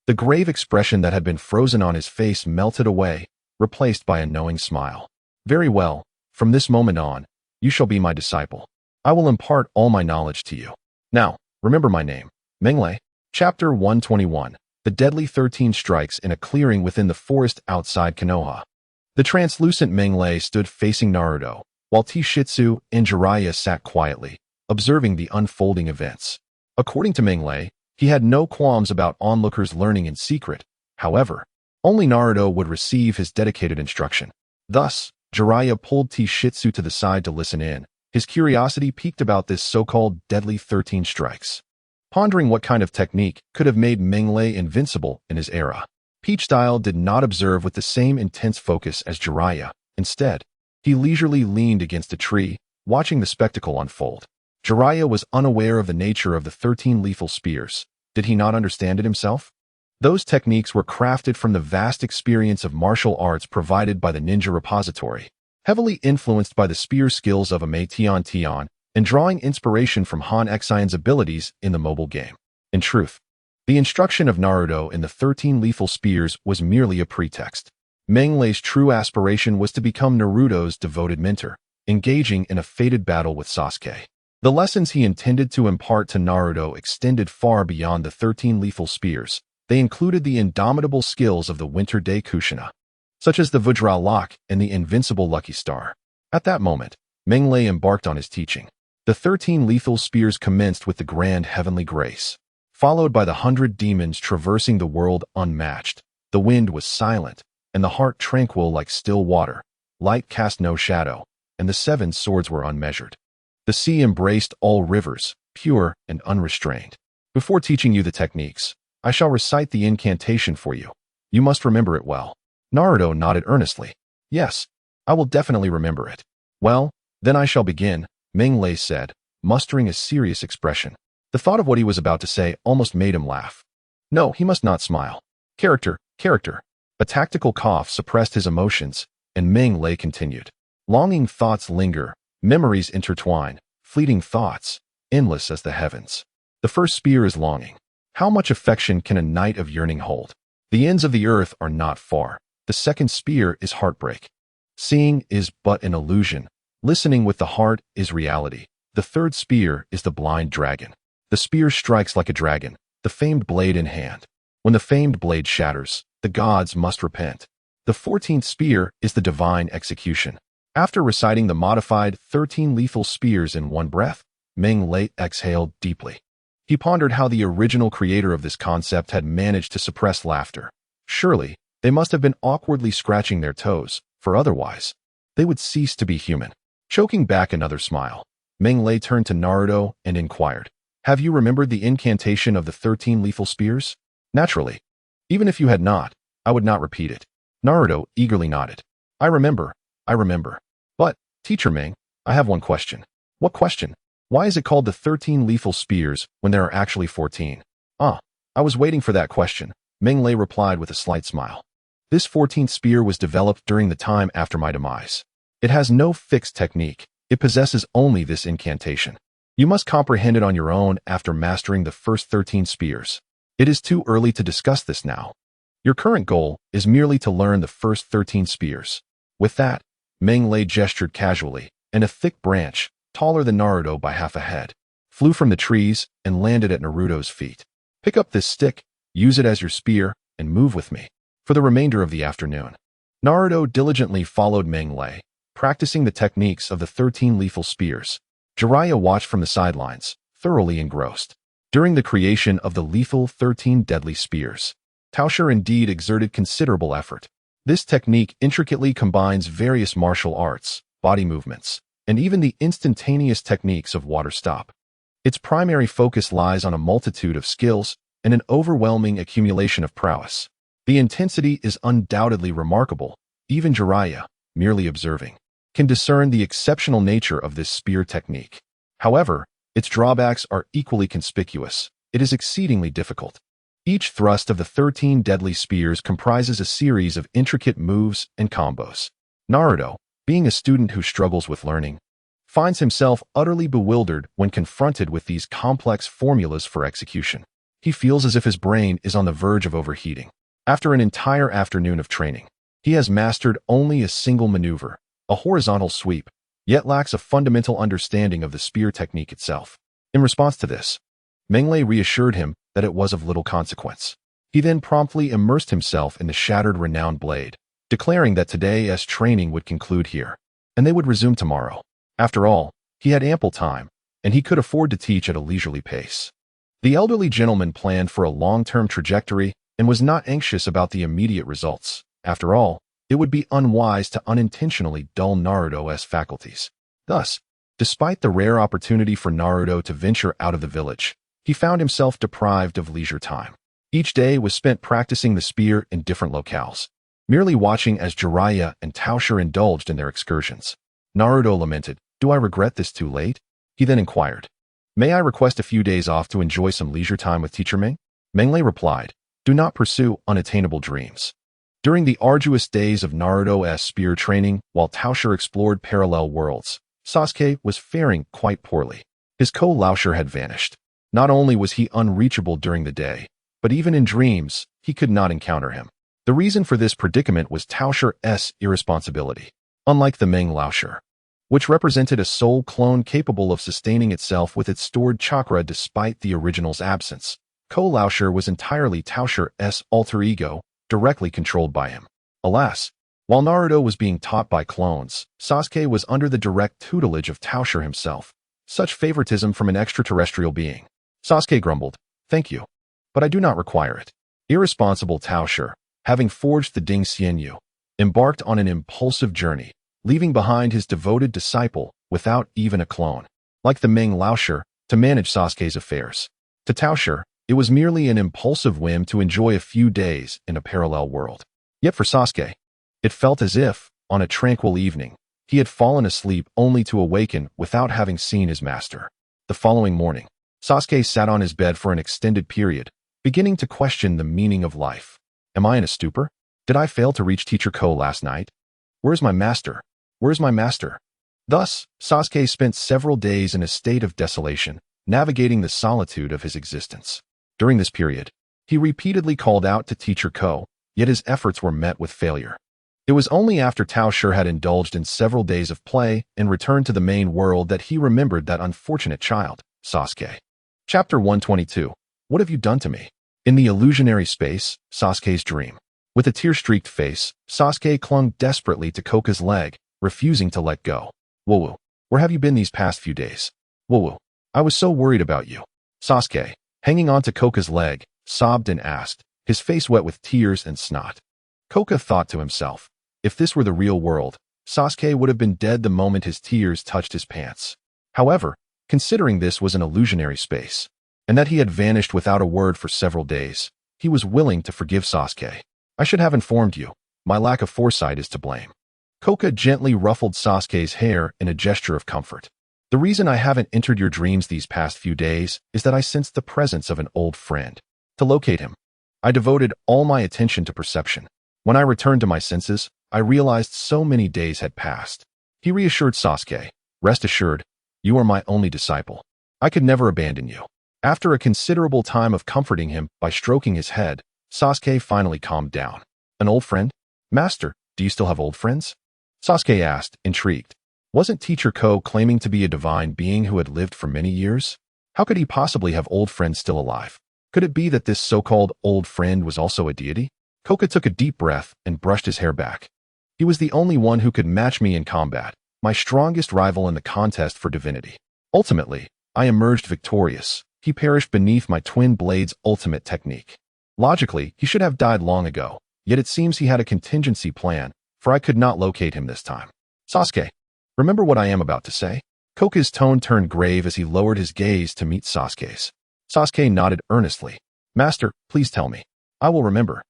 the grave expression that had been frozen on his face melted away, replaced by a knowing smile. "Very well, from this moment on, you shall be my disciple. I will impart all my knowledge to you. Now, remember my name, Minglei." Chapter 121, The Deadly 13 Strikes in a Clearing Within the Forest Outside Konoha. The translucent Minglei stood facing Naruto, while Tishitsu and Jiraiya sat quietly, observing the unfolding events. According to Minglei, he had no qualms about onlookers learning in secret. However, only Naruto would receive his dedicated instruction. Thus, Jiraiya pulled Tishitsu to the side to listen in, his curiosity piqued about this so-called deadly 13 strikes. Pondering what kind of technique could have made Minglei invincible in his era, Peach-Style did not observe with the same intense focus as Jiraiya. Instead, he leisurely leaned against a tree, watching the spectacle unfold. Jiraiya was unaware of the nature of the 13 lethal spears. Did he not understand it himself? Those techniques were crafted from the vast experience of martial arts provided by the ninja repository, heavily influenced by the spear skills of Ame Tion Tion and drawing inspiration from Han Xion's abilities in the mobile game. In truth, The instruction of Naruto in the 13 lethal spears was merely a pretext. Meng Lei's true aspiration was to become Naruto's devoted mentor, engaging in a fated battle with Sasuke. The lessons he intended to impart to Naruto extended far beyond the 13 lethal spears. They included the indomitable skills of the Winter Day Kushina, such as the Vajra Lock and the invincible Lucky Star. At that moment, Meng Lei embarked on his teaching. The 13 lethal spears commenced with the grand heavenly grace, followed by the 100 demons traversing the world unmatched. The wind was silent, and the heart tranquil like still water. Light cast no shadow, and the 7 swords were unmeasured. The sea embraced all rivers, pure and unrestrained. Before teaching you the techniques, I shall recite the incantation for you. You must remember it well. Naruto nodded earnestly. Yes, I will definitely remember it. Well, then I shall begin, Meng Lei said, mustering a serious expression. The thought of what he was about to say almost made him laugh. No, he must not smile. Character. A tactical cough suppressed his emotions, and Meng Lei continued. Longing thoughts linger, memories intertwine, fleeting thoughts, endless as the heavens. The first spear is longing. How much affection can a night of yearning hold? The ends of the earth are not far. The second spear is heartbreak. Seeing is but an illusion. Listening with the heart is reality. The third spear is the blind dragon. The spear strikes like a dragon, the famed blade in hand. When the famed blade shatters, the gods must repent. The 14th spear is the divine execution. After reciting the modified 13 lethal spears in one breath, Meng Lei exhaled deeply. He pondered how the original creator of this concept had managed to suppress laughter. Surely, they must have been awkwardly scratching their toes, for otherwise, they would cease to be human. Choking back another smile, Meng Lei turned to Naruto and inquired, "Have you remembered the incantation of the 13 lethal spears?" "Naturally. Even if you had not, I would not repeat it." Naruto eagerly nodded. I remember. But, Teacher Meng, I have one question." "What question?" "Why is it called the 13 lethal spears when there are actually 14? "Ah, I was waiting for that question," Meng Lei replied with a slight smile. "This 14th spear was developed during the time after my demise. It has no fixed technique. It possesses only this incantation. You must comprehend it on your own after mastering the first 13 spears. It is too early to discuss this now. Your current goal is merely to learn the first 13 spears." With that, Meng Lei gestured casually, and a thick branch, taller than Naruto by half a head, flew from the trees and landed at Naruto's feet. "Pick up this stick, use it as your spear, and move with me for the remainder of the afternoon." Naruto diligently followed Meng Lei, practicing the techniques of the 13 lethal spears. Jiraiya watched from the sidelines, thoroughly engrossed. During the creation of the lethal 13 deadly spears, Tao Shi indeed exerted considerable effort. This technique intricately combines various martial arts, body movements, and even the instantaneous techniques of water stop. Its primary focus lies on a multitude of skills and an overwhelming accumulation of prowess. The intensity is undoubtedly remarkable. Even Jiraiya, merely observing, can discern the exceptional nature of this spear technique. However, its drawbacks are equally conspicuous. It is exceedingly difficult. Each thrust of the 13 deadly spears comprises a series of intricate moves and combos. Naruto, being a student who struggles with learning, finds himself utterly bewildered when confronted with these complex formulas for execution. He feels as if his brain is on the verge of overheating. After an entire afternoon of training, he has mastered only a single maneuver, a horizontal sweep, yet lacks a fundamental understanding of the spear technique itself. In response to this, Meng Lei reassured him that it was of little consequence. He then promptly immersed himself in the shattered renowned blade, declaring that today's training would conclude here, and they would resume tomorrow. After all, he had ample time, and he could afford to teach at a leisurely pace. The elderly gentleman planned for a long-term trajectory and was not anxious about the immediate results. After all, it would be unwise to unintentionally dull Naruto's faculties. Thus, despite the rare opportunity for Naruto to venture out of the village, he found himself deprived of leisure time. Each day was spent practicing the spear in different locales, merely watching as Jiraiya and Tao Shi indulged in their excursions. Naruto lamented, "Do I regret this too late?" He then inquired, "May I request a few days off to enjoy some leisure time with Teacher Meng?" Meng Lei replied, "Do not pursue unattainable dreams." During the arduous days of Naruto's spear training, while Tao Shi explored parallel worlds, Sasuke was faring quite poorly. His co-lauscher had vanished. Not only was he unreachable during the day, but even in dreams, he could not encounter him. The reason for this predicament was Tao Shi's irresponsibility. Unlike the Meng Lao Shi, which represented a soul clone capable of sustaining itself with its stored chakra despite the original's absence, Ko Lao Shi was entirely Tao Shi's alter ego, directly controlled by him. Alas, while Naruto was being taught by clones, Sasuke was under the direct tutelage of Tao Shi himself. Such favoritism from an extraterrestrial being. Sasuke grumbled, "Thank you, but I do not require it." Irresponsible Tao Shi, having forged the Ding Xianyu, embarked on an impulsive journey, leaving behind his devoted disciple without even a clone, like the Meng Lao Shi, to manage Sasuke's affairs. To Tao Shi, it was merely an impulsive whim to enjoy a few days in a parallel world. Yet for Sasuke, it felt as if, on a tranquil evening, he had fallen asleep only to awaken without having seen his master. The following morning, Sasuke sat on his bed for an extended period, beginning to question the meaning of life. Am I in a stupor? Did I fail to reach Teacher Ko last night? Where's my master? Where's my master? Thus, Sasuke spent several days in a state of desolation, navigating the solitude of his existence. During this period, he repeatedly called out to Teacher Ko, yet his efforts were met with failure. It was only after Tao Shi had indulged in several days of play and returned to the main world that he remembered that unfortunate child, Sasuke. Chapter 122. What have you done to me? In the illusionary space, Sasuke's dream. With a tear-streaked face, Sasuke clung desperately to Koka's leg, refusing to let go. Woo-woo, where have you been these past few days? Woo-woo, I was so worried about you. Sasuke, hanging on to Koka's leg, sobbed and asked, his face wet with tears and snot. Koka thought to himself, if this were the real world, Sasuke would have been dead the moment his tears touched his pants. However, considering this was an illusionary space, and that he had vanished without a word for several days, he was willing to forgive Sasuke. I should have informed you. My lack of foresight is to blame. Koka gently ruffled Sasuke's hair in a gesture of comfort. The reason I haven't entered your dreams these past few days is that I sensed the presence of an old friend. To locate him, I devoted all my attention to perception. When I returned to my senses, I realized so many days had passed. He reassured Sasuke, rest assured, you are my only disciple. I could never abandon you. After a considerable time of comforting him by stroking his head, Sasuke finally calmed down. An old friend? Master, do you still have old friends? Sasuke asked, intrigued. Wasn't Teacher Ko claiming to be a divine being who had lived for many years? How could he possibly have old friends still alive? Could it be that this so-called old friend was also a deity? Koka took a deep breath and brushed his hair back. He was the only one who could match me in combat, my strongest rival in the contest for divinity. Ultimately, I emerged victorious. He perished beneath my twin blade's ultimate technique. Logically, he should have died long ago, yet it seems he had a contingency plan, for I could not locate him this time. Sasuke, remember what I am about to say? Koka's tone turned grave as he lowered his gaze to meet Sasuke's. Sasuke nodded earnestly. Master, please tell me. I will remember.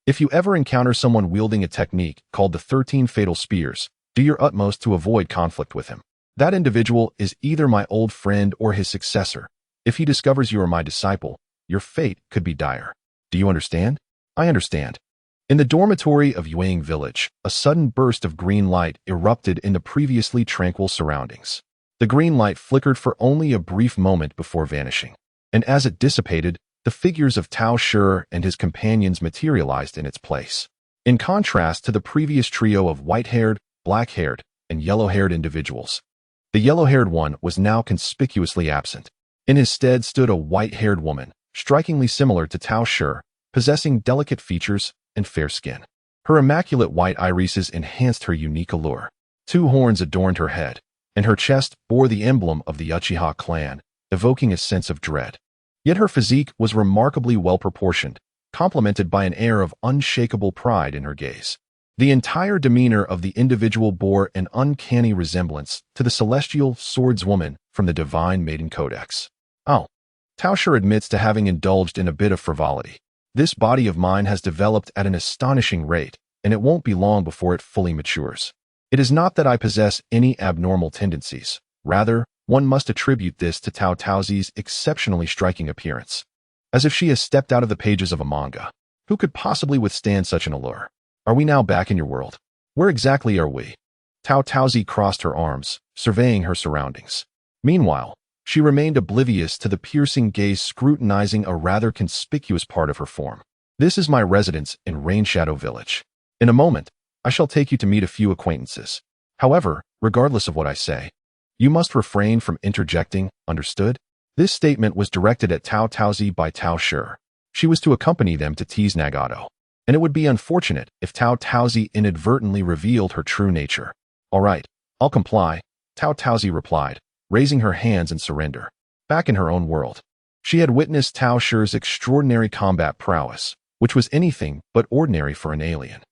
If you ever encounter someone wielding a technique called the 13 Fatal Spears, do your utmost to avoid conflict with him. That individual is either my old friend or his successor. If he discovers you are my disciple, your fate could be dire. Do you understand? I understand. In the dormitory of Yuang Village, a sudden burst of green light erupted in the previously tranquil surroundings. The green light flickered for only a brief moment before vanishing, and as it dissipated, the figures of Tao Shi and his companions materialized in its place. In contrast to the previous trio of white-haired, black-haired, and yellow-haired individuals, the yellow-haired one was now conspicuously absent. In his stead stood a white-haired woman, strikingly similar to Tao Shi, possessing delicate features and fair skin. Her immaculate white irises enhanced her unique allure. 2 horns adorned her head, and her chest bore the emblem of the Uchiha clan, evoking a sense of dread. Yet her physique was remarkably well-proportioned, complemented by an air of unshakable pride in her gaze. The entire demeanor of the individual bore an uncanny resemblance to the celestial swordswoman from the Divine Maiden Codex. Oh, Tao Shi admits to having indulged in a bit of frivolity. This body of mine has developed at an astonishing rate, and it won't be long before it fully matures. It is not that I possess any abnormal tendencies. Rather, one must attribute this to Tao Taozi's exceptionally striking appearance. As if she has stepped out of the pages of a manga. Who could possibly withstand such an allure? Are we now back in your world? Where exactly are we? Tao Taozi crossed her arms, surveying her surroundings. Meanwhile, She remained oblivious to the piercing gaze scrutinizing a rather conspicuous part of her form. This is my residence in Rainshadow Village. In a moment, I shall take you to meet a few acquaintances. However, regardless of what I say, you must refrain from interjecting, understood? This statement was directed at Tao Shi by Tao Shi. She was to accompany them to tease Nagato, and it would be unfortunate if Tao Shi inadvertently revealed her true nature. All right, I'll comply, Tao Shi replied, raising her hands in surrender. Back in her own world, she had witnessed Tao Shi's extraordinary combat prowess, which was anything but ordinary for an alien.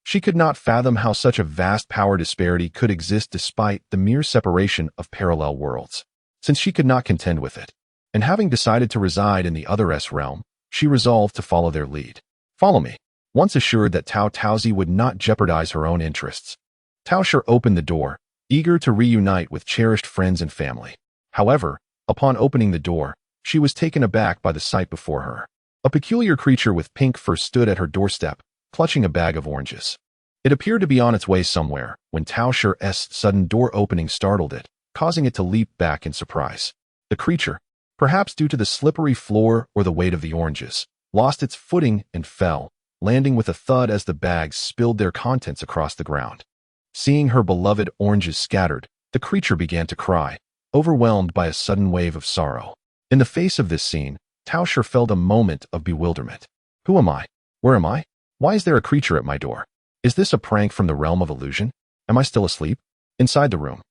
She could not fathom how such a vast power disparity could exist despite the mere separation of parallel worlds. Since she could not contend with it, and having decided to reside in the other S realm, she resolved to follow their lead. Follow me. Once assured that Tao Shi would not jeopardize her own interests, Tao Shi opened the door, eager to reunite with cherished friends and family. However, upon opening the door, she was taken aback by the sight before her. A peculiar creature with pink fur stood at her doorstep, clutching a bag of oranges. It appeared to be on its way somewhere when Tao Shi's sudden door opening startled it, causing it to leap back in surprise. The creature, perhaps due to the slippery floor or the weight of the oranges, lost its footing and fell, landing with a thud as the bags spilled their contents across the ground. Seeing her beloved oranges scattered, the creature began to cry, overwhelmed by a sudden wave of sorrow. In the face of this scene, Tao Shi felt a moment of bewilderment. Who am I? Where am I? Why is there a creature at my door? Is this a prank from the realm of illusion? Am I still asleep? Inside the room,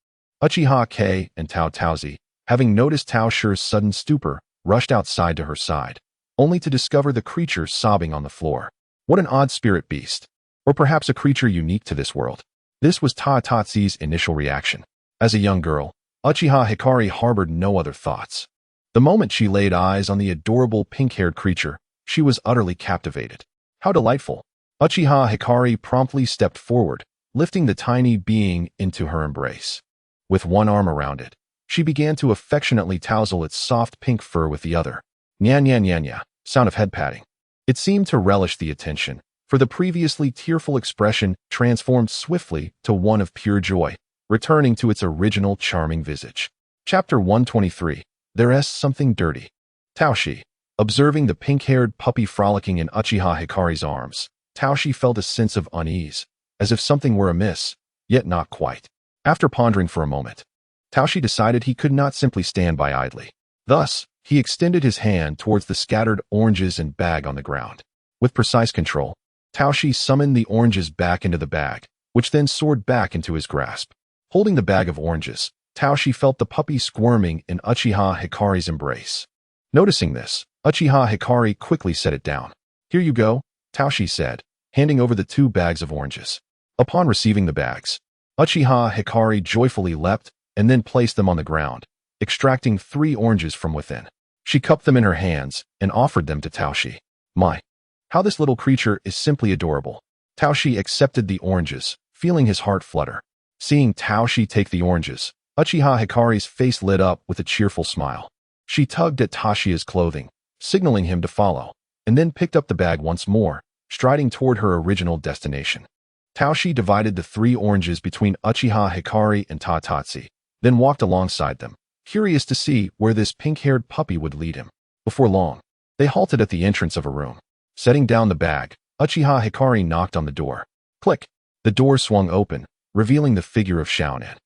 Uchiha and Tao Shi, having noticed Tao Shi's sudden stupor, rushed outside to her side, only to discover the creature sobbing on the floor. What an odd spirit beast. Or perhaps a creature unique to this world. This was Tao Shi's initial reaction. As a young girl, Uchiha Hikari harbored no other thoughts. The moment she laid eyes on the adorable pink-haired creature, she was utterly captivated. How delightful. Uchiha Hikari promptly stepped forward, lifting the tiny being into her embrace. With one arm around it, she began to affectionately touzle its soft pink fur with the other. Nya nya nya nya, sound of head patting. It seemed to relish the attention, for the previously tearful expression transformed swiftly to one of pure joy, returning to its original charming visage. Chapter 123. There's something dirty. Tao Shi. Observing the pink-haired puppy frolicking in Uchiha Hikari's arms, Tao Shi felt a sense of unease, as if something were amiss, yet not quite. After pondering for a moment, Tao Shi decided he could not simply stand by idly. Thus, he extended his hand towards the scattered oranges and bag on the ground. With precise control, Tao Shi summoned the oranges back into the bag, which then soared back into his grasp. Holding the bag of oranges, Tao Shi felt the puppy squirming in Uchiha Hikari's embrace. Noticing this, Uchiha Hikari quickly set it down. Here you go, Tao Shi said, handing over the 2 bags of oranges. Upon receiving the bags, Uchiha Hikari joyfully leapt and then placed them on the ground, extracting 3 oranges from within. She cupped them in her hands and offered them to Tao Shi. My, how this little creature is simply adorable. Tao Shi accepted the oranges, feeling his heart flutter. Seeing Tao Shi take the oranges, Uchiha Hikari's face lit up with a cheerful smile. She tugged at Tashia's clothing, signaling him to follow, and then picked up the bag once more, striding toward her original destination. Tao Shi divided the 3 oranges between Uchiha Hikari and Tao Shi, then walked alongside them, curious to see where this pink-haired puppy would lead him. Before long, they halted at the entrance of a room. Setting down the bag, Uchiha Hikari knocked on the door. Click! The door swung open, revealing the figure of Xiaonan.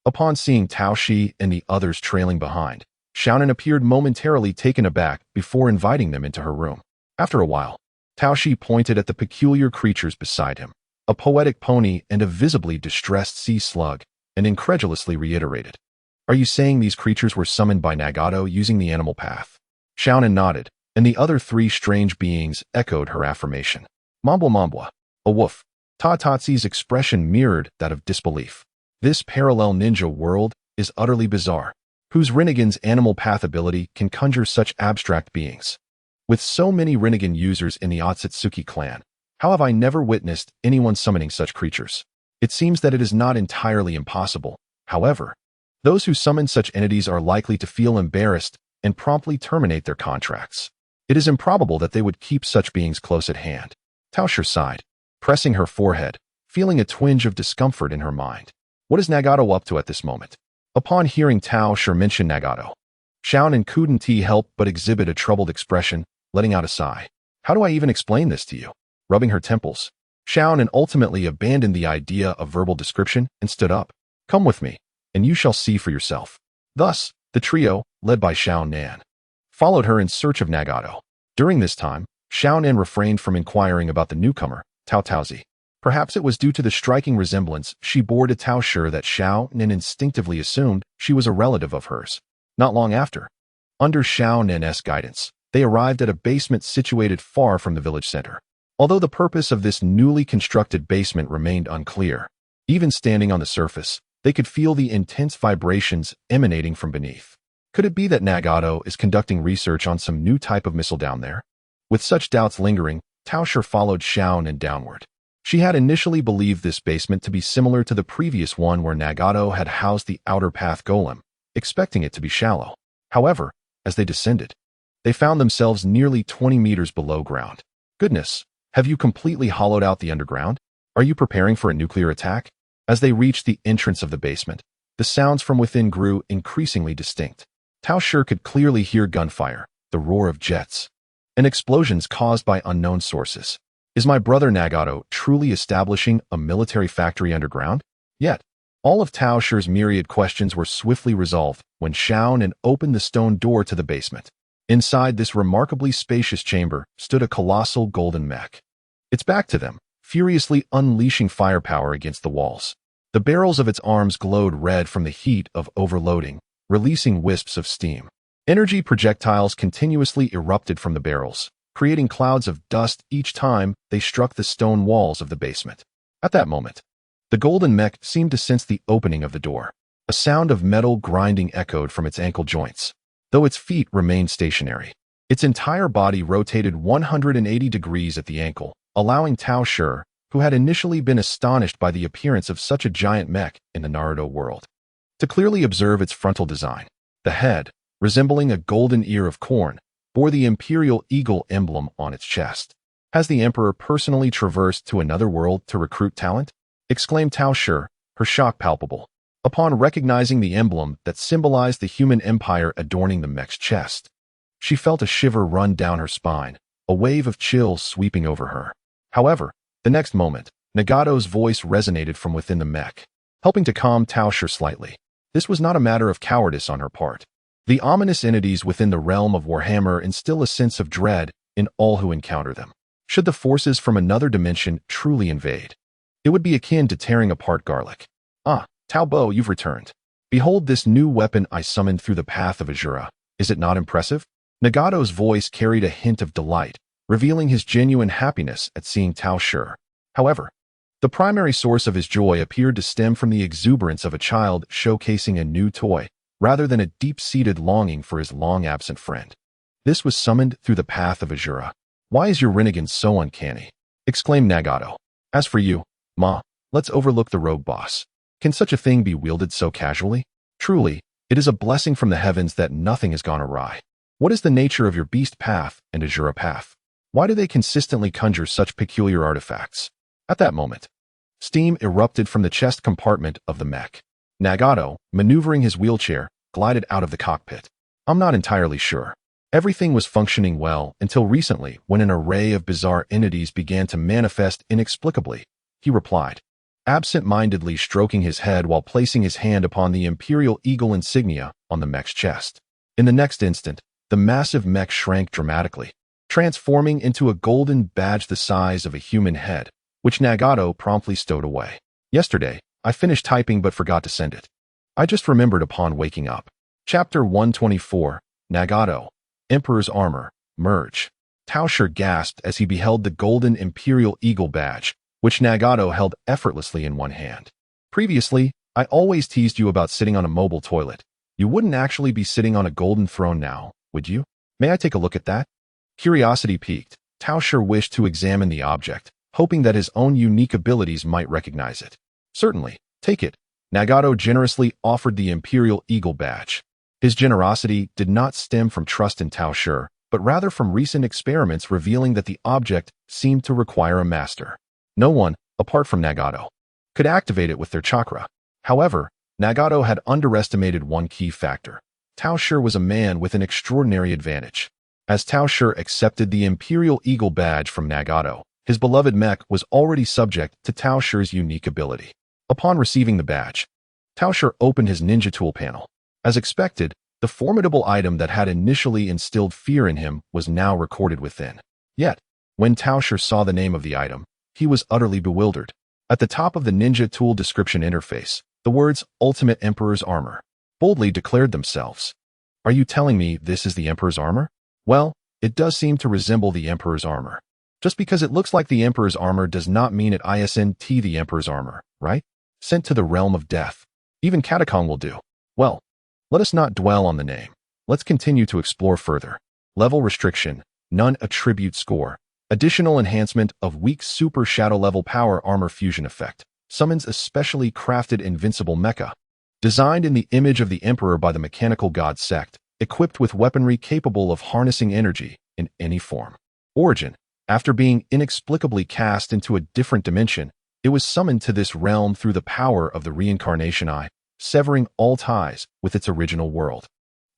Upon seeing Tao Shi and the others trailing behind, Xiaonan appeared momentarily taken aback before inviting them into her room. After a while, Tao Shi pointed at the peculiar creatures beside him, a poetic pony and a visibly distressed sea slug, and incredulously reiterated, "Are you saying these creatures were summoned by Nagato using the animal path?" Xiaonan nodded, and the other 3 strange beings echoed her affirmation. Mambwa mambwa, a woof. Tatatsu's expression mirrored that of disbelief. This parallel ninja world is utterly bizarre. Whose Rinnegan's animal path ability can conjure such abstract beings? With so many Rinnegan users in the Otsutsuki clan, how have I never witnessed anyone summoning such creatures? It seems that it is not entirely impossible. However, those who summon such entities are likely to feel embarrassed and promptly terminate their contracts. It is improbable that they would keep such beings close at hand. Tao Shi sighed, pressing her forehead, feeling a twinge of discomfort in her mind. What is Nagato up to at this moment? Upon hearing Tao Shi mention Nagato, Xiao couldn't help but exhibit a troubled expression, letting out a sigh. How do I even explain this to you? Rubbing her temples, Xiao ultimately abandoned the idea of verbal description and stood up. Come with me, and you shall see for yourself. Thus, the trio, led by Xiao, followed her in search of Nagato. During this time, Xiao refrained from inquiring about the newcomer, Tao Shi. Perhaps it was due to the striking resemblance she bore to Tao Shi that Xiao instinctively assumed she was a relative of hers. Not long after, under Xiao's guidance, they arrived at a basement situated far from the village center. Although the purpose of this newly constructed basement remained unclear, even standing on the surface, they could feel the intense vibrations emanating from beneath. Could it be that Nagato is conducting research on some new type of missile down there? With such doubts lingering, Tao Shi followed Xiao downward. She had initially believed this basement to be similar to the previous one where Nagato had housed the outer path golem, expecting it to be shallow. However, as they descended, they found themselves nearly 20 meters below ground. Goodness, have you completely hollowed out the underground? Are you preparing for a nuclear attack? As they reached the entrance of the basement, the sounds from within grew increasingly distinct. Tao Shi could clearly hear gunfire, the roar of jets, and explosions caused by unknown sources. Is my brother Nagato truly establishing a military factory underground? Yet, all of Tao Shi's myriad questions were swiftly resolved when Xiao opened the stone door to the basement. Inside this remarkably spacious chamber stood a colossal golden mech. Its back to them, furiously unleashing firepower against the walls. The barrels of its arms glowed red from the heat of overloading, releasing wisps of steam. Energy projectiles continuously erupted from the barrels, creating clouds of dust each time they struck the stone walls of the basement. At that moment, the golden mech seemed to sense the opening of the door. A sound of metal grinding echoed from its ankle joints. Though its feet remained stationary, its entire body rotated 180 degrees at the ankle, allowing Tao Shi, who had initially been astonished by the appearance of such a giant mech in the Naruto world, to clearly observe its frontal design. The head, resembling a golden ear of corn, bore the imperial eagle emblem on its chest. Has the emperor personally traversed to another world to recruit talent? Exclaimed Tao Shi, her shock palpable. Upon recognizing the emblem that symbolized the human empire adorning the mech's chest, she felt a shiver run down her spine, a wave of chills sweeping over her. However, the next moment, Nagato's voice resonated from within the mech, helping to calm Tao Shi slightly. This was not a matter of cowardice on her part. The ominous entities within the realm of Warhammer instill a sense of dread in all who encounter them. Should the forces from another dimension truly invade, it would be akin to tearing apart garlic. Ah, Tao Bo, you've returned. Behold this new weapon I summoned through the path of Azura. Is it not impressive? Nagato's voice carried a hint of delight, revealing his genuine happiness at seeing Tao Shi. However, the primary source of his joy appeared to stem from the exuberance of a child showcasing a new toy, rather than a deep-seated longing for his long-absent friend. This was summoned through the path of Azura. Why is your Rinnegan so uncanny? Exclaimed Nagato. As for you, Ma, let's overlook the rogue boss. Can such a thing be wielded so casually? Truly, it is a blessing from the heavens that nothing has gone awry. What is the nature of your beast path and Azura path? Why do they consistently conjure such peculiar artifacts? At that moment, steam erupted from the chest compartment of the mech. Nagato, maneuvering his wheelchair, glided out of the cockpit. I'm not entirely sure. Everything was functioning well until recently when an array of bizarre entities began to manifest inexplicably, he replied, absent-mindedly stroking his head while placing his hand upon the imperial eagle insignia on the mech's chest. In the next instant, the massive mech shrank dramatically, transforming into a golden badge the size of a human head, which Nagato promptly stowed away. Yesterday, I finished typing but forgot to send it. I just remembered upon waking up. Chapter 124, Nagato, Emperor's Armor, Merge. Tao Shi gasped as he beheld the golden imperial eagle badge, which Nagato held effortlessly in one hand. Previously, I always teased you about sitting on a mobile toilet. You wouldn't actually be sitting on a golden throne now, would you? May I take a look at that? Curiosity piqued, Tao Shi wished to examine the object, hoping that his own unique abilities might recognize it. Certainly, take it. Nagato generously offered the imperial eagle badge. His generosity did not stem from trust in Tao Shi, but rather from recent experiments revealing that the object seemed to require a master. No one, apart from Nagato, could activate it with their chakra. However, Nagato had underestimated one key factor: Tao Shi was a man with an extraordinary advantage. As Tao Shi accepted the Imperial Eagle badge from Nagato, his beloved mech was already subject to Tao Shi's unique ability. Upon receiving the badge, Tao Shi opened his ninja tool panel. As expected, the formidable item that had initially instilled fear in him was now recorded within. Yet, when Tao Shi saw the name of the item, he was utterly bewildered. At the top of the ninja tool description interface, the words Ultimate Emperor's Armor boldly declared themselves. Are you telling me this is the Emperor's armor? Well, it does seem to resemble the Emperor's armor. Just because it looks like the Emperor's armor does not mean it isn't the Emperor's armor, right? Sent to the realm of death. Even Katakong will do. Well, let us not dwell on the name. Let's continue to explore further. Level restriction, none attribute score. Additional enhancement of weak super shadow level power armor fusion effect. Summons a specially crafted invincible mecha. Designed in the image of the Emperor by the mechanical god sect, equipped with weaponry capable of harnessing energy in any form. Origin. After being inexplicably cast into a different dimension, it was summoned to this realm through the power of the reincarnation eye, severing all ties with its original world.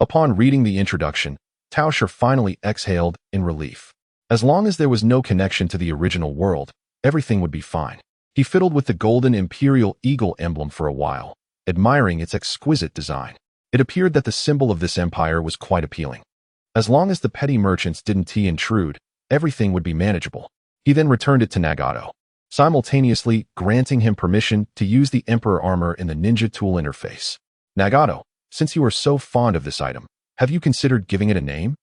Upon reading the introduction, Tao Shi finally exhaled in relief. As long as there was no connection to the original world, everything would be fine. He fiddled with the golden Imperial Eagle emblem for a while, admiring its exquisite design. It appeared that the symbol of this empire was quite appealing. As long as the petty merchants didn't intrude, everything would be manageable. He then returned it to Nagato, simultaneously granting him permission to use the Emperor armor in the ninja tool interface. Nagato, since you are so fond of this item, have you considered giving it a name?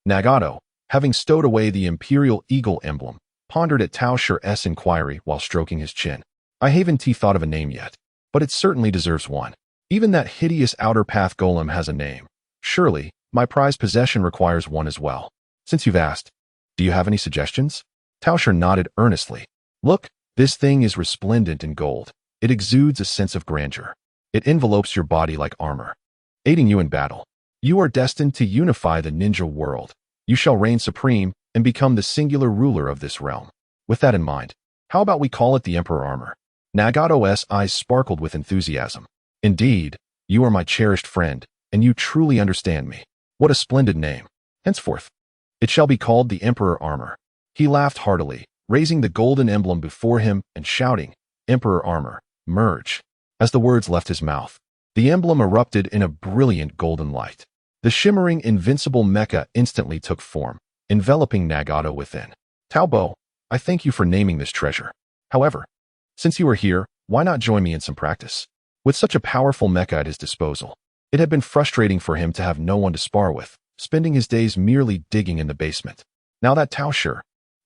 Nagato, having stowed away the Imperial Eagle emblem, pondered at Tao Shi's inquiry while stroking his chin. I haven't thought of a name yet, but it certainly deserves one. Even that hideous outer path golem has a name. Surely, my prized possession requires one as well. Since you've asked, do you have any suggestions? Tao Shi nodded earnestly. Look, this thing is resplendent in gold. It exudes a sense of grandeur. It envelopes your body like armor, aiding you in battle. You are destined to unify the ninja world. You shall reign supreme and become the singular ruler of this realm. With that in mind, how about we call it the Emperor armor? Nagato's eyes sparkled with enthusiasm. Indeed, you are my cherished friend, and you truly understand me. What a splendid name. Henceforth, it shall be called the Emperor armor. He laughed heartily, raising the golden emblem before him and shouting, Emperor armor, merge. As the words left his mouth, the emblem erupted in a brilliant golden light. The shimmering invincible mecha instantly took form, enveloping Nagato within. Taobo, I thank you for naming this treasure. However, since you are here, why not join me in some practice? With such a powerful mecha at his disposal, it had been frustrating for him to have no one to spar with, spending his days merely digging in the basement. Now that Tao Shi,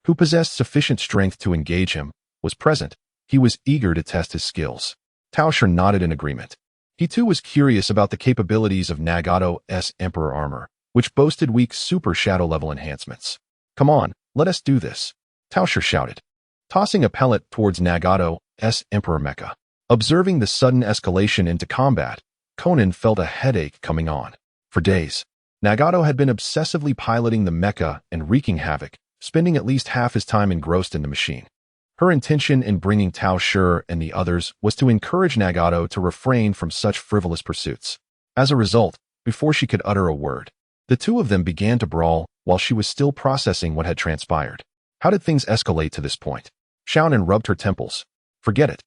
who possessed sufficient strength to engage him, was present, he was eager to test his skills. Tao Shi nodded in agreement. He too was curious about the capabilities of Nagato's Emperor armor, which boasted weak super shadow level enhancements. Come on, let us do this, Tao Shi shouted, tossing a pellet towards Nagato's Emperor mecha. Observing the sudden escalation into combat, Conan felt a headache coming on. For days, Nagato had been obsessively piloting the mecha and wreaking havoc, spending at least half his time engrossed in the machine. Her intention in bringing Tao Shi and the others was to encourage Nagato to refrain from such frivolous pursuits. As a result, before she could utter a word, the two of them began to brawl while she was still processing what had transpired. How did things escalate to this point? Xiaonan rubbed her temples. Forget it.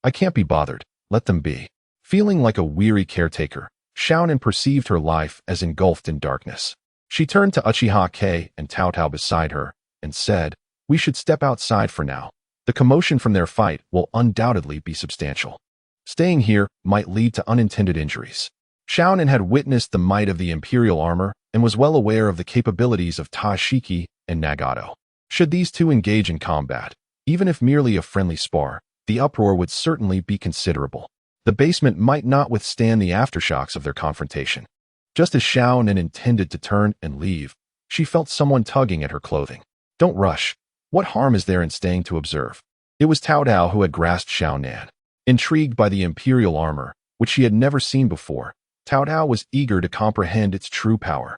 I can't be bothered. Let them be. Feeling like a weary caretaker, Xiaonan perceived her life as engulfed in darkness. She turned to Uchiha Kei and Tao Tao beside her and said, we should step outside for now. The commotion from their fight will undoubtedly be substantial. Staying here might lead to unintended injuries. Xiaonan had witnessed the might of the Imperial armor and was well aware of the capabilities of Tao Shi and Nagato. Should these two engage in combat, even if merely a friendly spar, the uproar would certainly be considerable. The basement might not withstand the aftershocks of their confrontation. Just as Xiaonan intended to turn and leave, she felt someone tugging at her clothing. Don't rush. What harm is there in staying to observe? It was Tao Tao who had grasped Xiaonan. Intrigued by the Imperial armor, which she had never seen before, Tao Tao was eager to comprehend its true power.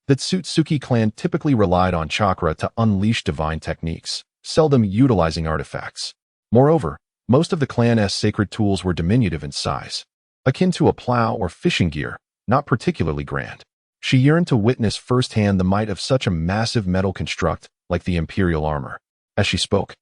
The Otsutsuki clan typically relied on chakra to unleash divine techniques, seldom utilizing artifacts. Moreover, most of the clan's sacred tools were diminutive in size, akin to a plow or fishing gear, not particularly grand. She yearned to witness firsthand the might of such a massive metal construct like the Imperial armor. As she spoke,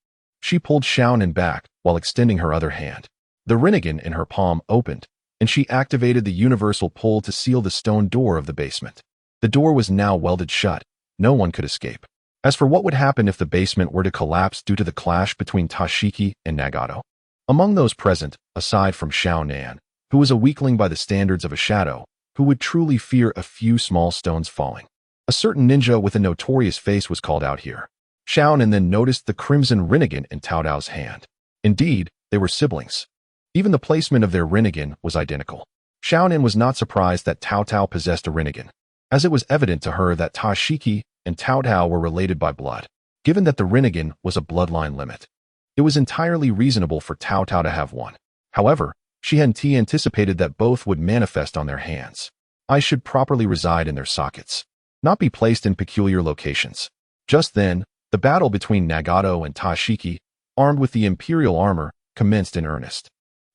she pulled Xiaonan back while extending her other hand. The Rinnegan in her palm opened, and she activated the universal pull to seal the stone door of the basement. The door was now welded shut. No one could escape. As for what would happen if the basement were to collapse due to the clash between Toshiki and Nagato, among those present, aside from Xiaonan, who was a weakling by the standards of a shadow, who would truly fear a few small stones falling, a certain ninja with a notorious face was called out here. Xiaonan then noticed the crimson Rinnegan in Tao Tao's hand. Indeed, they were siblings. Even the placement of their Rinnegan was identical. Xiaonan was not surprised that Tao Tao possessed a Rinnegan, as it was evident to her that Toshiki and Tao Tao were related by blood. Given that the Rinnegan was a bloodline limit, it was entirely reasonable for Tao Tao to have one. However, she hadn't anticipated that both would manifest on their hands. Eyes should properly reside in their sockets, not be placed in peculiar locations. Just then, the battle between Nagato and Toshiki, armed with the Imperial armor, commenced in earnest.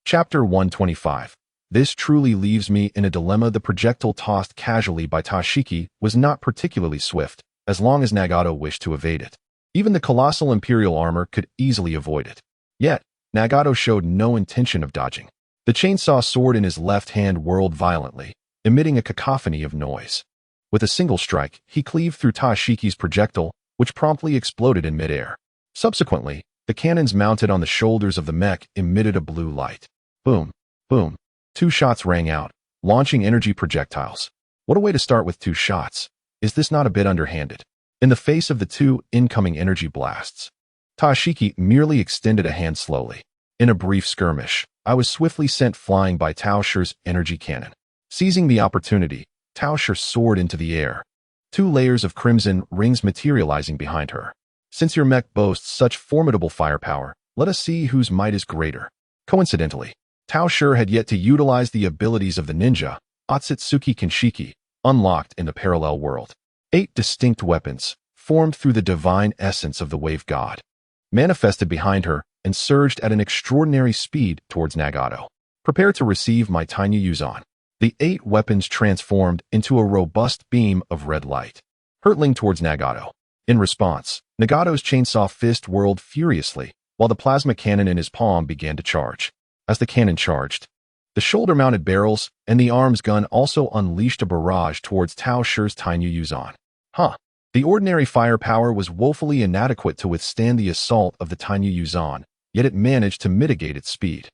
Chapter 125. This truly leaves me in a dilemma. The projectile tossed casually by Toshiki was not particularly swift, as long as Nagato wished to evade it. Even the colossal Imperial armor could easily avoid it. Yet, Nagato showed no intention of dodging. The chainsaw sword in his left hand whirled violently, emitting a cacophony of noise. With a single strike, he cleaved through Toshiki's projectile, which promptly exploded in midair. Subsequently, the cannons mounted on the shoulders of the mech emitted a blue light. Boom, boom. 2 shots rang out, launching energy projectiles. What a way to start with 2 shots. Is this not a bit underhanded? In the face of the 2 incoming energy blasts, Toshiki merely extended a hand slowly. In a brief skirmish, I was swiftly sent flying by Tao Shi's energy cannon. Seizing the opportunity, Tao Shi soared into the air, 2 layers of crimson rings materializing behind her. Since your mech boasts such formidable firepower, let us see whose might is greater. Coincidentally, Tao Shi had yet to utilize the abilities of the ninja, Otsutsuki Momoshiki, unlocked in the parallel world. 8 distinct weapons, formed through the divine essence of the wave god, manifested behind her and surged at an extraordinary speed towards Nagato. Prepare to receive my tiny Yuzan. The 8 weapons transformed into a robust beam of red light, hurtling towards Nagato. In response, Nagato's chainsaw fist whirled furiously, while the plasma cannon in his palm began to charge. As the cannon charged, the shoulder-mounted barrels and the arms gun also unleashed a barrage towards Tao Shi's tiny Yuzan. The ordinary firepower was woefully inadequate to withstand the assault of the tiny Yuzan, yet it managed to mitigate its speed.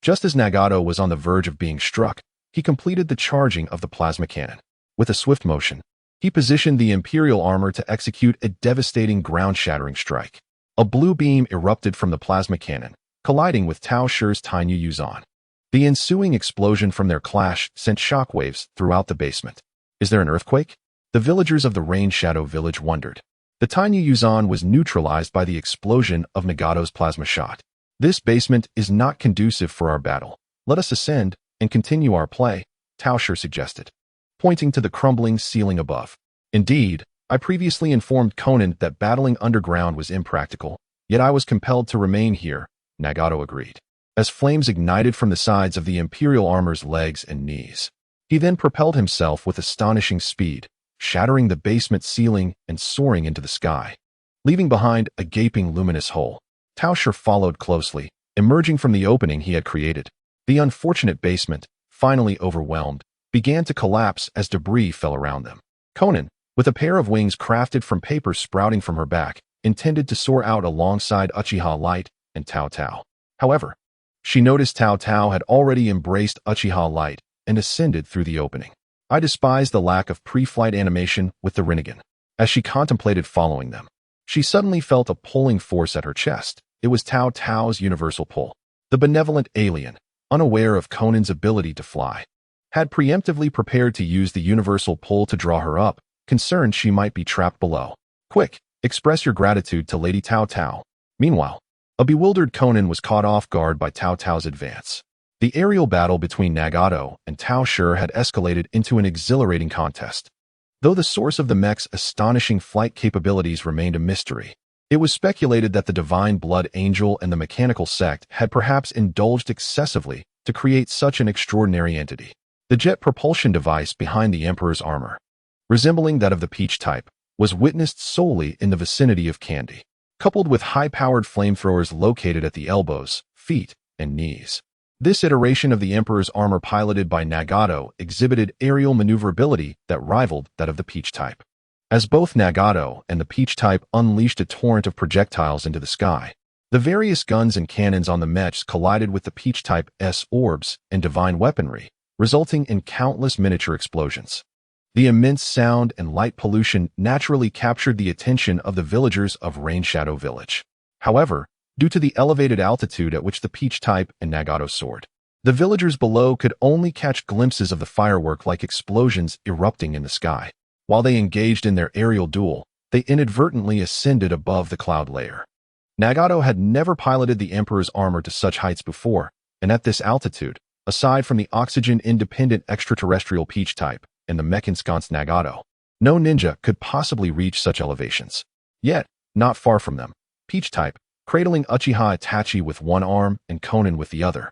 Just as Nagato was on the verge of being struck, he completed the charging of the plasma cannon. With a swift motion, he positioned the Imperial armor to execute a devastating ground-shattering strike. A blue beam erupted from the plasma cannon, colliding with Tao Shi's tiny Yuzan. The ensuing explosion from their clash sent shockwaves throughout the basement. Is there an earthquake? The villagers of the Rain Shadow village wondered. The tiny Yuzan was neutralized by the explosion of Nagato's plasma shot. This basement is not conducive for our battle. Let us ascend and continue our play, Tao Shi suggested, pointing to the crumbling ceiling above. Indeed, I previously informed Conan that battling underground was impractical, yet I was compelled to remain here, Nagato agreed, as flames ignited from the sides of the Imperial armor's legs and knees. He then propelled himself with astonishing speed, shattering the basement ceiling and soaring into the sky, leaving behind a gaping luminous hole. Tao Shi followed closely, emerging from the opening he had created. The unfortunate basement, finally overwhelmed, began to collapse as debris fell around them. Conan, with a pair of wings crafted from paper sprouting from her back, intended to soar out alongside Uchiha Light and Tao Tao. However, she noticed Tao Tao had already embraced Uchiha Light and ascended through the opening. I despised the lack of pre-flight animation with the Rinnegan. As she contemplated following them, she suddenly felt a pulling force at her chest. It was Tao Tao's universal pull. The benevolent alien, unaware of Conan's ability to fly, had preemptively prepared to use the universal pull to draw her up, concerned she might be trapped below. Quick, express your gratitude to Lady Tao Tao. Meanwhile, a bewildered Conan was caught off guard by Tao Tao's advance. The aerial battle between Nagato and Tao Shi had escalated into an exhilarating contest. Though the source of the mech's astonishing flight capabilities remained a mystery, it was speculated that the Divine Blood Angel and the mechanical sect had perhaps indulged excessively to create such an extraordinary entity. The jet propulsion device behind the Emperor's armor, resembling that of the Peach type, was witnessed solely in the vicinity of Candy, coupled with high-powered flamethrowers located at the elbows, feet, and knees. This iteration of the Emperor's armor piloted by Nagato exhibited aerial maneuverability that rivaled that of the Peach type. As both Nagato and the Peach type unleashed a torrent of projectiles into the sky, the various guns and cannons on the mechs collided with the Peach type's orbs and divine weaponry, resulting in countless miniature explosions. The immense sound and light pollution naturally captured the attention of the villagers of Rain Shadow Village. However, due to the elevated altitude at which the Peach type and Nagato soared, the villagers below could only catch glimpses of the firework-like explosions erupting in the sky. While they engaged in their aerial duel, they inadvertently ascended above the cloud layer. Nagato had never piloted the Emperor's armor to such heights before, and at this altitude, aside from the oxygen-independent extraterrestrial Peach type and the mech-ensconced Nagato, no ninja could possibly reach such elevations. Yet, not far from them, Peach type, cradling Uchiha Itachi with one arm and Conan with the other,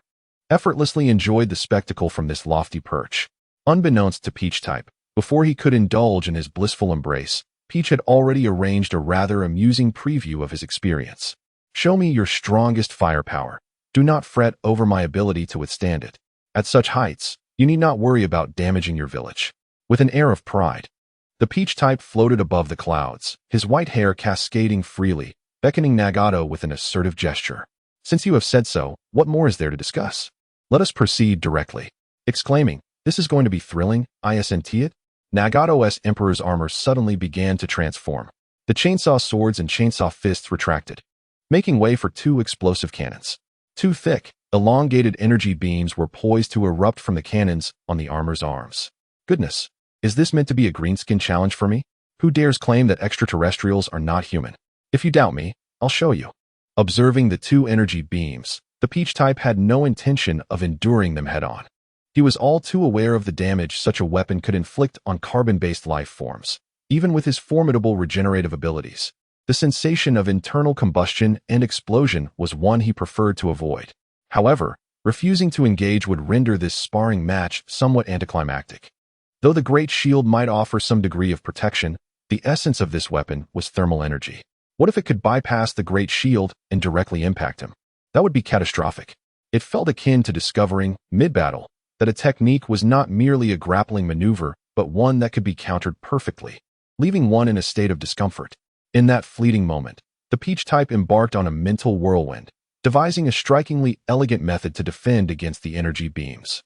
effortlessly enjoyed the spectacle from this lofty perch. Unbeknownst to Peach type, before he could indulge in his blissful embrace, Peach had already arranged a rather amusing preview of his experience. "Show me your strongest firepower. Do not fret over my ability to withstand it. At such heights, you need not worry about damaging your village." With an air of pride, the Peach type floated above the clouds, his white hair cascading freely, beckoning Nagato with an assertive gesture. "Since you have said so, what more is there to discuss? Let us proceed directly." Exclaiming, "This is going to be thrilling, isn't it?" Nagato's Emperor's armor suddenly began to transform. The chainsaw swords and chainsaw fists retracted, making way for two explosive cannons. Two thick, elongated energy beams were poised to erupt from the cannons on the armor's arms. Goodness, is this meant to be a greenskin challenge for me? Who dares claim that extraterrestrials are not human? If you doubt me, I'll show you. Observing the two energy beams, the Peach type had no intention of enduring them head-on. He was all too aware of the damage such a weapon could inflict on carbon-based life forms. Even with his formidable regenerative abilities, the sensation of internal combustion and explosion was one he preferred to avoid. However, refusing to engage would render this sparring match somewhat anticlimactic. Though the Great Shield might offer some degree of protection, the essence of this weapon was thermal energy. What if it could bypass the Great Shield and directly impact him? That would be catastrophic. It felt akin to discovering, mid-battle, that a technique was not merely a grappling maneuver, but one that could be countered perfectly, leaving one in a state of discomfort. In that fleeting moment, the Peach type embarked on a mental whirlwind, devising a strikingly elegant method to defend against the energy beams.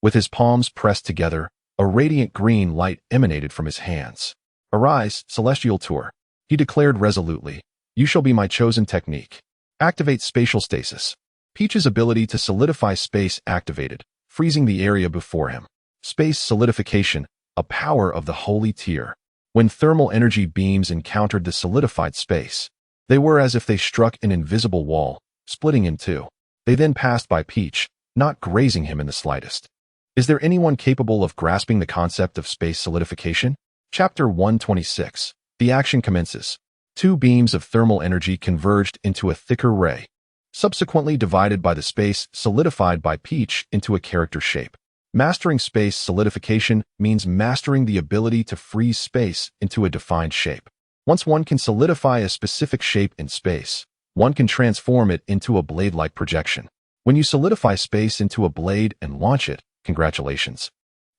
With his palms pressed together, a radiant green light emanated from his hands. "Arise, Celestial Tour," he declared resolutely. "You shall be my chosen technique. Activate spatial stasis." Peach's ability to solidify space activated, freezing the area before him. Space solidification, a power of the holy tier. When thermal energy beams encountered the solidified space, they were as if they struck an invisible wall, splitting in two. They then passed by Peach, not grazing him in the slightest. Is there anyone capable of grasping the concept of space solidification? Chapter 126. The action commences. Two beams of thermal energy converged into a thicker ray, subsequently divided by the space solidified by Peach into a character shape. Mastering space solidification means mastering the ability to freeze space into a defined shape. Once one can solidify a specific shape in space, one can transform it into a blade-like projection. When you solidify space into a blade and launch it, congratulations.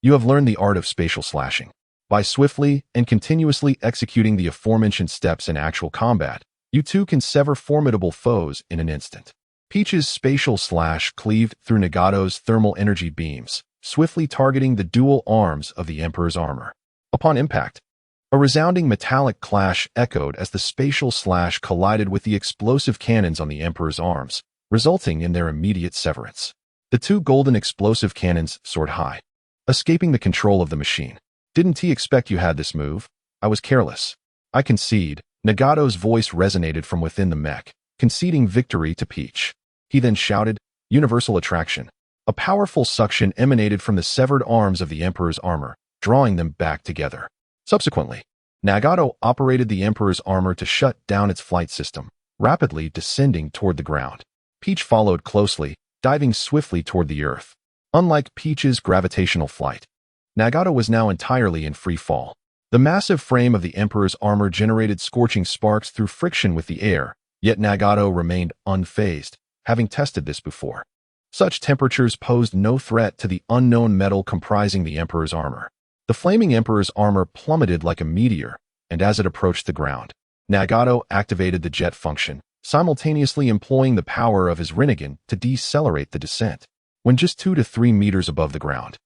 You have learned the art of spatial slashing. By swiftly and continuously executing the aforementioned steps in actual combat, you too can sever formidable foes in an instant. Peach's spatial slash cleaved through Nagato's thermal energy beams, swiftly targeting the dual arms of the Emperor's armor. Upon impact, a resounding metallic clash echoed as the spatial slash collided with the explosive cannons on the Emperor's arms, resulting in their immediate severance. The two golden explosive cannons soared high, escaping the control of the machine. "Didn't he expect you had this move? I was careless. I concede." Nagato's voice resonated from within the mech, conceding victory to Peach. He then shouted, "Universal attraction." A powerful suction emanated from the severed arms of the Emperor's armor, drawing them back together. Subsequently, Nagato operated the Emperor's armor to shut down its flight system, rapidly descending toward the ground. Peach followed closely, diving swiftly toward the earth. Unlike Peach's gravitational flight, Nagato was now entirely in free fall. The massive frame of the Emperor's armor generated scorching sparks through friction with the air, yet Nagato remained unfazed, having tested this before. Such temperatures posed no threat to the unknown metal comprising the Emperor's armor. The flaming Emperor's armor plummeted like a meteor, and as it approached the ground, Nagato activated the jet function, simultaneously employing the power of his Rinnegan to decelerate the descent. When just 2 to 3 meters above the ground,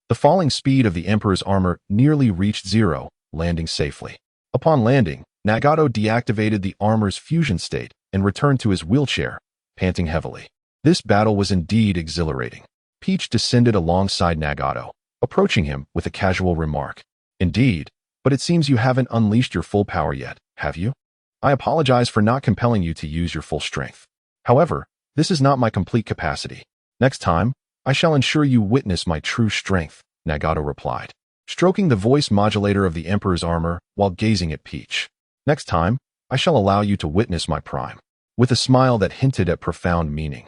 the falling speed of the Emperor's armor nearly reached zero, landing safely. Upon landing, Nagato deactivated the armor's fusion state and returned to his wheelchair, panting heavily. This battle was indeed exhilarating. Peach descended alongside Nagato, approaching him with a casual remark. Indeed, but it seems you haven't unleashed your full power yet, have you? I apologize for not compelling you to use your full strength. However, this is not my complete capacity. Next time, I shall ensure you witness my true strength, Nagato replied, stroking the voice modulator of the Emperor's armor while gazing at Peach. Next time, I shall allow you to witness my prime. With a smile that hinted at profound meaning.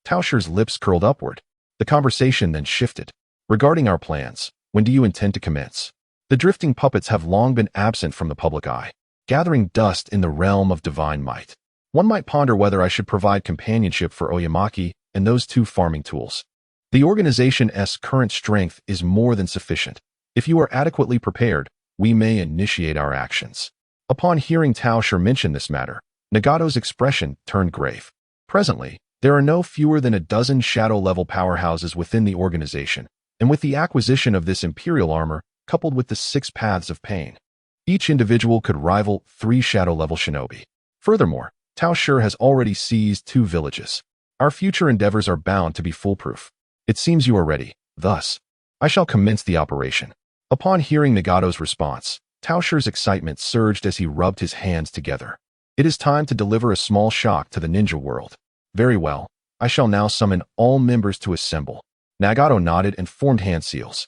Tao Shi's lips curled upward. The conversation then shifted. Regarding our plans, when do you intend to commence? The drifting puppets have long been absent from the public eye, gathering dust in the realm of divine might. One might ponder whether I should provide companionship for Oyamaki and those 2 farming tools. The organization's current strength is more than sufficient. If you are adequately prepared, we may initiate our actions. Upon hearing Tao Shi mention this matter, Nagato's expression turned grave. Presently, there are no fewer than a dozen shadow-level powerhouses within the organization, and with the acquisition of this imperial armor, coupled with the 6 paths of pain, each individual could rival 3 shadow-level shinobi. Furthermore, Tao Shi has already seized 2 villages. Our future endeavors are bound to be foolproof. It seems you are ready. Thus, I shall commence the operation. Upon hearing Nagato's response, Tao Shi's excitement surged as he rubbed his hands together. It is time to deliver a small shock to the ninja world. Very well, I shall now summon all members to assemble. Nagato nodded and formed hand seals.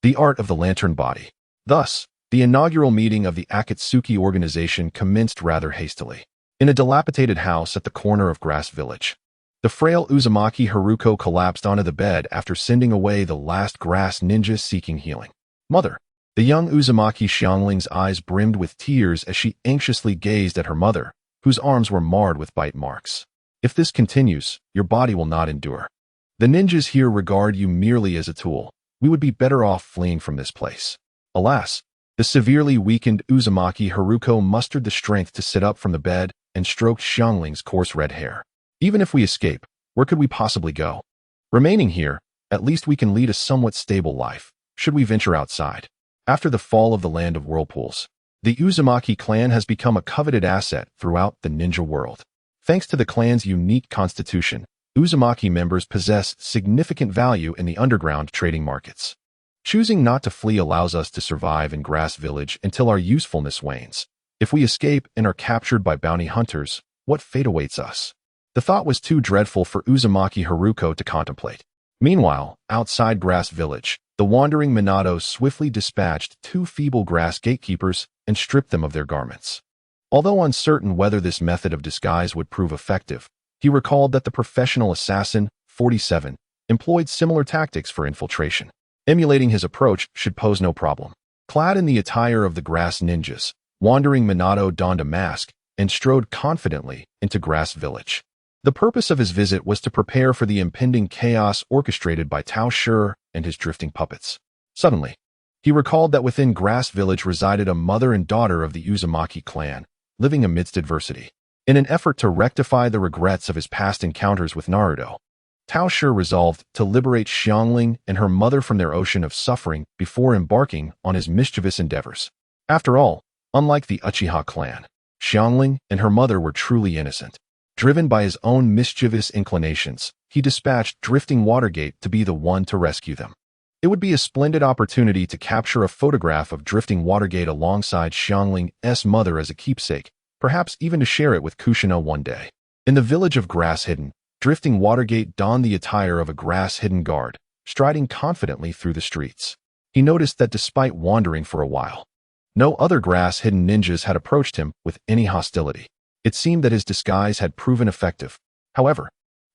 The art of the lantern body. Thus, the inaugural meeting of the Akatsuki organization commenced rather hastily. In a dilapidated house at the corner of Grass Village. The frail Uzumaki Haruko collapsed onto the bed after sending away the last grass ninja seeking healing. Mother. The young Uzumaki Xiangling's eyes brimmed with tears as she anxiously gazed at her mother, whose arms were marred with bite marks. If this continues, your body will not endure. The ninjas here regard you merely as a tool. We would be better off fleeing from this place. Alas, the severely weakened Uzumaki Haruko mustered the strength to sit up from the bed and stroked Xiangling's coarse red hair. Even if we escape, where could we possibly go? Remaining here, at least we can lead a somewhat stable life, should we venture outside. After the fall of the Land of Whirlpools, the Uzumaki clan has become a coveted asset throughout the ninja world. Thanks to the clan's unique constitution, Uzumaki members possess significant value in the underground trading markets. Choosing not to flee allows us to survive in Grass Village until our usefulness wanes. If we escape and are captured by bounty hunters, what fate awaits us? The thought was too dreadful for Uzumaki Haruko to contemplate. Meanwhile, outside Grass Village, the wandering Minato swiftly dispatched 2 feeble grass gatekeepers and stripped them of their garments. Although uncertain whether this method of disguise would prove effective, he recalled that the professional assassin, 47, employed similar tactics for infiltration. Emulating his approach should pose no problem. Clad in the attire of the grass ninjas, wandering Minato donned a mask and strode confidently into Grass Village. The purpose of his visit was to prepare for the impending chaos orchestrated by Tao Shi and his drifting puppets. Suddenly, he recalled that within Grass Village resided a mother and daughter of the Uzumaki clan, living amidst adversity. In an effort to rectify the regrets of his past encounters with Naruto, Tao Shi resolved to liberate Xiangling and her mother from their ocean of suffering before embarking on his mischievous endeavors. After all, unlike the Uchiha clan, Xiangling and her mother were truly innocent. Driven by his own mischievous inclinations, he dispatched Drifting Watergate to be the one to rescue them. It would be a splendid opportunity to capture a photograph of Drifting Watergate alongside Xiangling's mother as a keepsake, perhaps even to share it with Kushina one day. In the village of Grass Hidden, Drifting Watergate donned the attire of a Grass Hidden guard, striding confidently through the streets. He noticed that despite wandering for a while, no other Grass Hidden ninjas had approached him with any hostility. It seemed that his disguise had proven effective. However,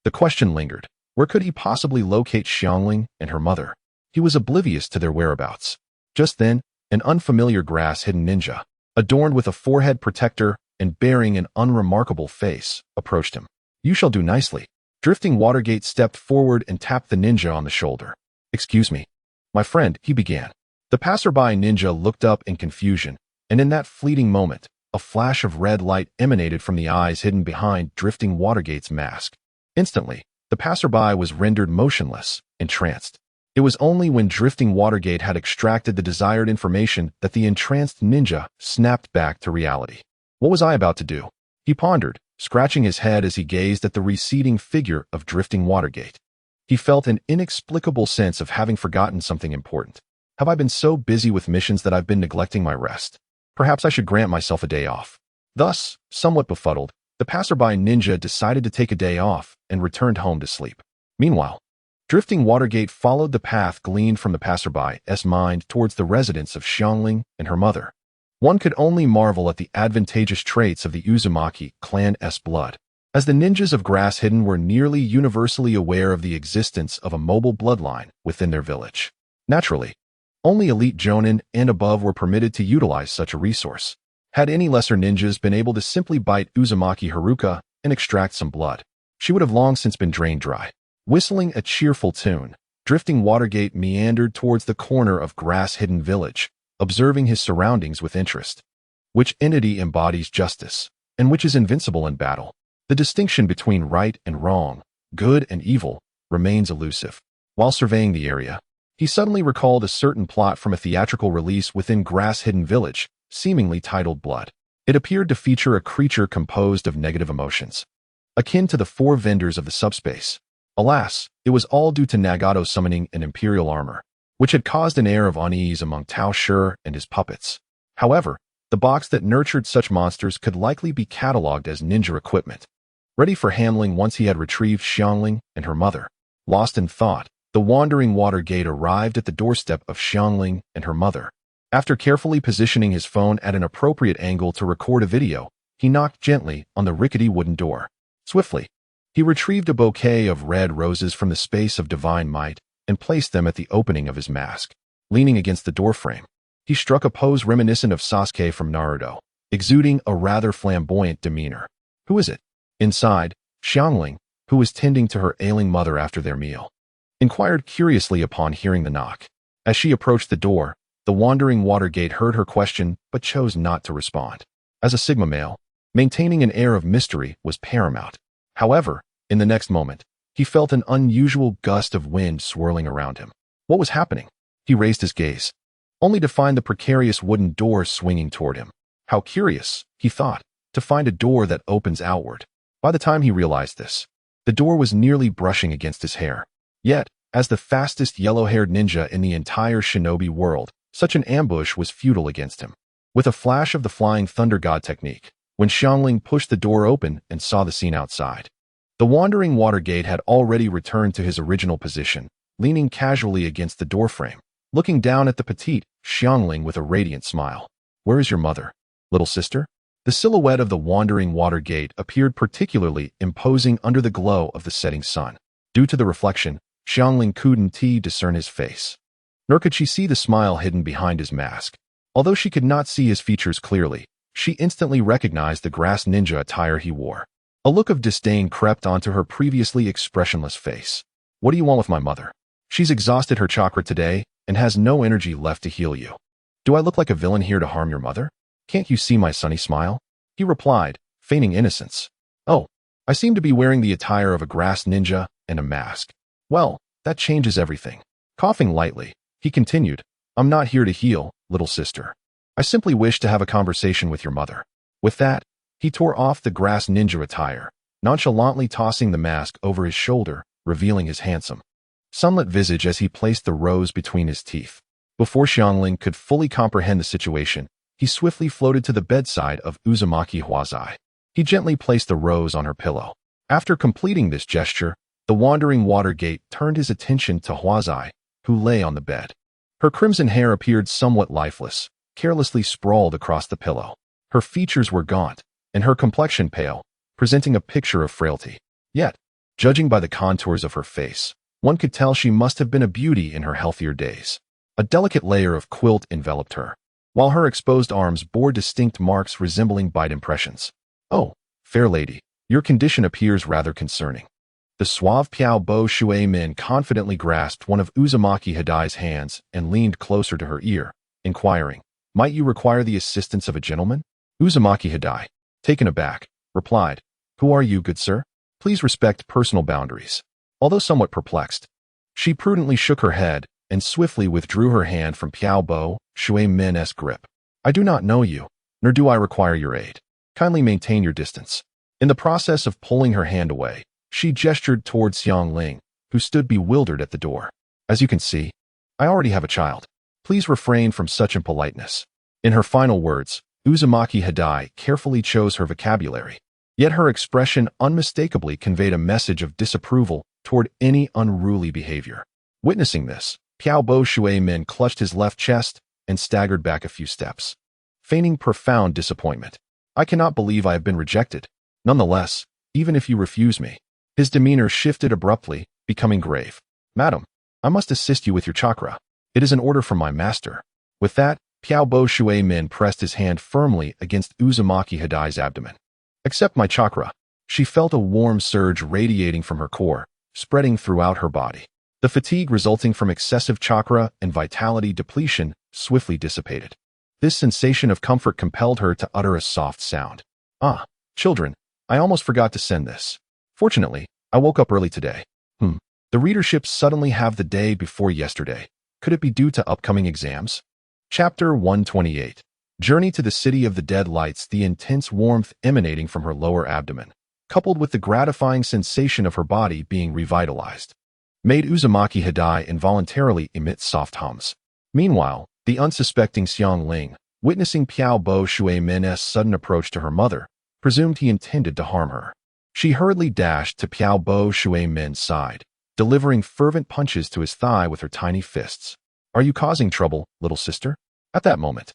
the question lingered. Where could he possibly locate Xiangling and her mother? He was oblivious to their whereabouts. Just then, an unfamiliar grass-hidden ninja, adorned with a forehead protector and bearing an unremarkable face, approached him. "You shall do nicely." Drifting Watergate stepped forward and tapped the ninja on the shoulder. "Excuse me, my friend," he began. The passerby ninja looked up in confusion, and in that fleeting moment, a flash of red light emanated from the eyes hidden behind Drifting Watergate's mask. Instantly, the passerby was rendered motionless, entranced. It was only when Drifting Watergate had extracted the desired information that the entranced ninja snapped back to reality. What was I about to do? He pondered, scratching his head as he gazed at the receding figure of Drifting Watergate. He felt an inexplicable sense of having forgotten something important. Have I been so busy with missions that I've been neglecting my rest? Perhaps I should grant myself a day off. Thus, somewhat befuddled, the passerby ninja decided to take a day off and returned home to sleep. Meanwhile, Drifting Watergate followed the path gleaned from the passerby's mind towards the residence of Xiangling and her mother. One could only marvel at the advantageous traits of the Uzumaki clan's blood, as the ninjas of Grass Hidden were nearly universally aware of the existence of a mobile bloodline within their village. Naturally, only elite jonin and above were permitted to utilize such a resource. Had any lesser ninjas been able to simply bite Uzumaki Haruka and extract some blood, she would have long since been drained dry. Whistling a cheerful tune, Drifting Watergate meandered towards the corner of Grass Hidden Village, observing his surroundings with interest. Which entity embodies justice, and which is invincible in battle? The distinction between right and wrong, good and evil, remains elusive. While surveying the area, he suddenly recalled a certain plot from a theatrical release within Grass Hidden Village, seemingly titled Blood. It appeared to feature a creature composed of negative emotions, akin to the four vendors of the subspace. Alas, it was all due to Nagato summoning an imperial armor, which had caused an air of unease among Tao Shi and his puppets. However, the box that nurtured such monsters could likely be catalogued as ninja equipment, ready for handling once he had retrieved Xiangling and her mother. Lost in thought, the Wandering Watergate arrived at the doorstep of Xiangling and her mother. After carefully positioning his phone at an appropriate angle to record a video, he knocked gently on the rickety wooden door. Swiftly, he retrieved a bouquet of red roses from the space of divine might and placed them at the opening of his mask. Leaning against the doorframe, he struck a pose reminiscent of Sasuke from Naruto, exuding a rather flamboyant demeanor. "Who is it?" Inside, Xiangling, who was tending to her ailing mother after their meal, inquired curiously upon hearing the knock. As she approached the door, the Wandering Watergate heard her question but chose not to respond. As a Sigma male, maintaining an air of mystery was paramount. However, in the next moment, he felt an unusual gust of wind swirling around him. What was happening? He raised his gaze, only to find the precarious wooden door swinging toward him. How curious, he thought, to find a door that opens outward. By the time he realized this, the door was nearly brushing against his hair. Yet, as the fastest yellow-haired ninja in the entire shinobi world, such an ambush was futile against him. With a flash of the Flying Thunder God technique, when Xiangling pushed the door open and saw the scene outside, the Wandering Watergate had already returned to his original position, leaning casually against the doorframe, looking down at the petite Xiangling with a radiant smile. "Where is your mother, little sister?" The silhouette of the Wandering Watergate appeared particularly imposing under the glow of the setting sun. Due to the reflection, Xiangling couldn't discern his face, nor could she see the smile hidden behind his mask. Although she could not see his features clearly, she instantly recognized the grass ninja attire he wore. A look of disdain crept onto her previously expressionless face. "What do you want with my mother? She's exhausted her chakra today and has no energy left to heal you. Do I look like a villain here to harm your mother? Can't you see my sunny smile?" He replied, feigning innocence. "Oh, I seem to be wearing the attire of a grass ninja and a mask. Well, that changes everything." Coughing lightly, he continued, "I'm not here to heal, little sister. I simply wish to have a conversation with your mother." With that, he tore off the grass ninja attire, nonchalantly tossing the mask over his shoulder, revealing his handsome, sunlit visage as he placed the rose between his teeth. Before Xiangling could fully comprehend the situation, he swiftly floated to the bedside of Uzumaki Huazai. He gently placed the rose on her pillow. After completing this gesture, the Wandering Watergate turned his attention to Huazai, who lay on the bed. Her crimson hair appeared somewhat lifeless, carelessly sprawled across the pillow. Her features were gaunt, and her complexion pale, presenting a picture of frailty. Yet, judging by the contours of her face, one could tell she must have been a beauty in her healthier days. A delicate layer of quilt enveloped her, while her exposed arms bore distinct marks resembling bite impressions. "Oh, fair lady, your condition appears rather concerning." The suave Piao Bo Shui Min confidently grasped one of Uzumaki Hidai's hands and leaned closer to her ear, inquiring, "Might you require the assistance of a gentleman?" Uzumaki Hidai, taken aback, replied, "Who are you, good sir? Please respect personal boundaries." Although somewhat perplexed, she prudently shook her head and swiftly withdrew her hand from Piao Bo Shui Min's grip. "I do not know you, nor do I require your aid. Kindly maintain your distance." In the process of pulling her hand away, she gestured towards Xiang Ling, who stood bewildered at the door. "As you can see, I already have a child. Please refrain from such impoliteness." In her final words, Uzumaki Hidai carefully chose her vocabulary, yet her expression unmistakably conveyed a message of disapproval toward any unruly behavior. Witnessing this, Piao Bo Shui Min clutched his left chest and staggered back a few steps, feigning profound disappointment. "I cannot believe I have been rejected. Nonetheless, even if you refuse me." His demeanor shifted abruptly, becoming grave. "Madam, I must assist you with your chakra. It is an order from my master." With that, Piao Bo Shui Min pressed his hand firmly against Uzumaki Hidai's abdomen. "Accept my chakra." She felt a warm surge radiating from her core, spreading throughout her body. The fatigue resulting from excessive chakra and vitality depletion swiftly dissipated. This sensation of comfort compelled her to utter a soft sound. "Ah, children, I almost forgot to send this. Fortunately, I woke up early today. The readership suddenly have the day before yesterday. Could it be due to upcoming exams?" Chapter 128. Journey to the City of the Dead lights. The intense warmth emanating from her lower abdomen, coupled with the gratifying sensation of her body being revitalized, made Uzumaki Hidai involuntarily emit soft hums. Meanwhile, the unsuspecting Xiang Ling, witnessing Piao Bo Shui Min's sudden approach to her mother, presumed he intended to harm her. She hurriedly dashed to Piao Bo Shui Min's side, delivering fervent punches to his thigh with her tiny fists. "Are you causing trouble, little sister?" At that moment,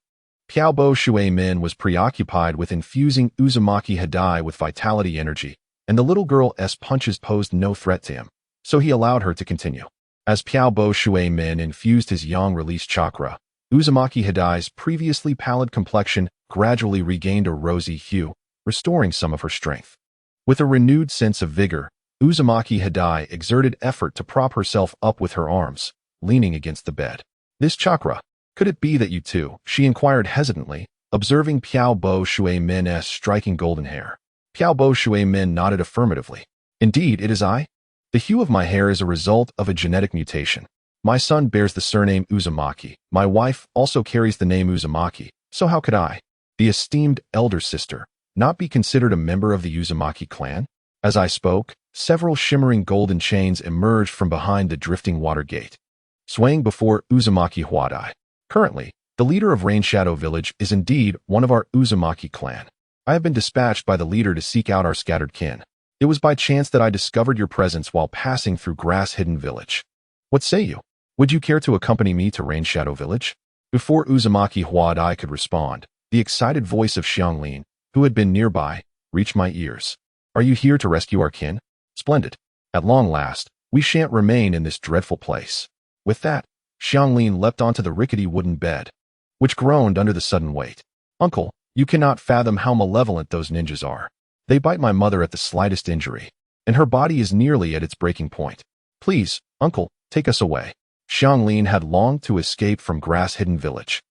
Piao Bo Shui Min was preoccupied with infusing Uzumaki Hidai with vitality energy, and the little girl's punches posed no threat to him, so he allowed her to continue. As Piao Bo Shui Min infused his yang-release chakra, Uzumaki Hidai's previously pallid complexion gradually regained a rosy hue, restoring some of her strength. With a renewed sense of vigor, Uzumaki Hidai exerted effort to prop herself up with her arms, leaning against the bed. "This chakra, could it be that you too?" she inquired hesitantly, observing Piao Bo Shui Min's striking golden hair. Piao Bo Shui Min nodded affirmatively. "Indeed, it is I. The hue of my hair is a result of a genetic mutation. My son bears the surname Uzumaki. My wife also carries the name Uzumaki, so how could I, the esteemed elder sister, not be considered a member of the Uzumaki clan?" As I spoke, several shimmering golden chains emerged from behind the drifting water gate, swaying before Uzumaki Hidai. "Currently, the leader of Rain Shadow Village is indeed one of our Uzumaki clan. I have been dispatched by the leader to seek out our scattered kin. It was by chance that I discovered your presence while passing through Grass Hidden Village. What say you? Would you care to accompany me to Rain Shadow Village?" Before Uzumaki Hidai could respond, the excited voice of Xiang Ling, who had been nearby, reached my ears. "Are you here to rescue our kin? Splendid. At long last, we shan't remain in this dreadful place." With that, Xiang Ling leapt onto the rickety wooden bed, which groaned under the sudden weight. "Uncle, you cannot fathom how malevolent those ninjas are. They bite my mother at the slightest injury, and her body is nearly at its breaking point. Please, uncle, take us away." Xiang Ling had longed to escape from Grass Hidden Village,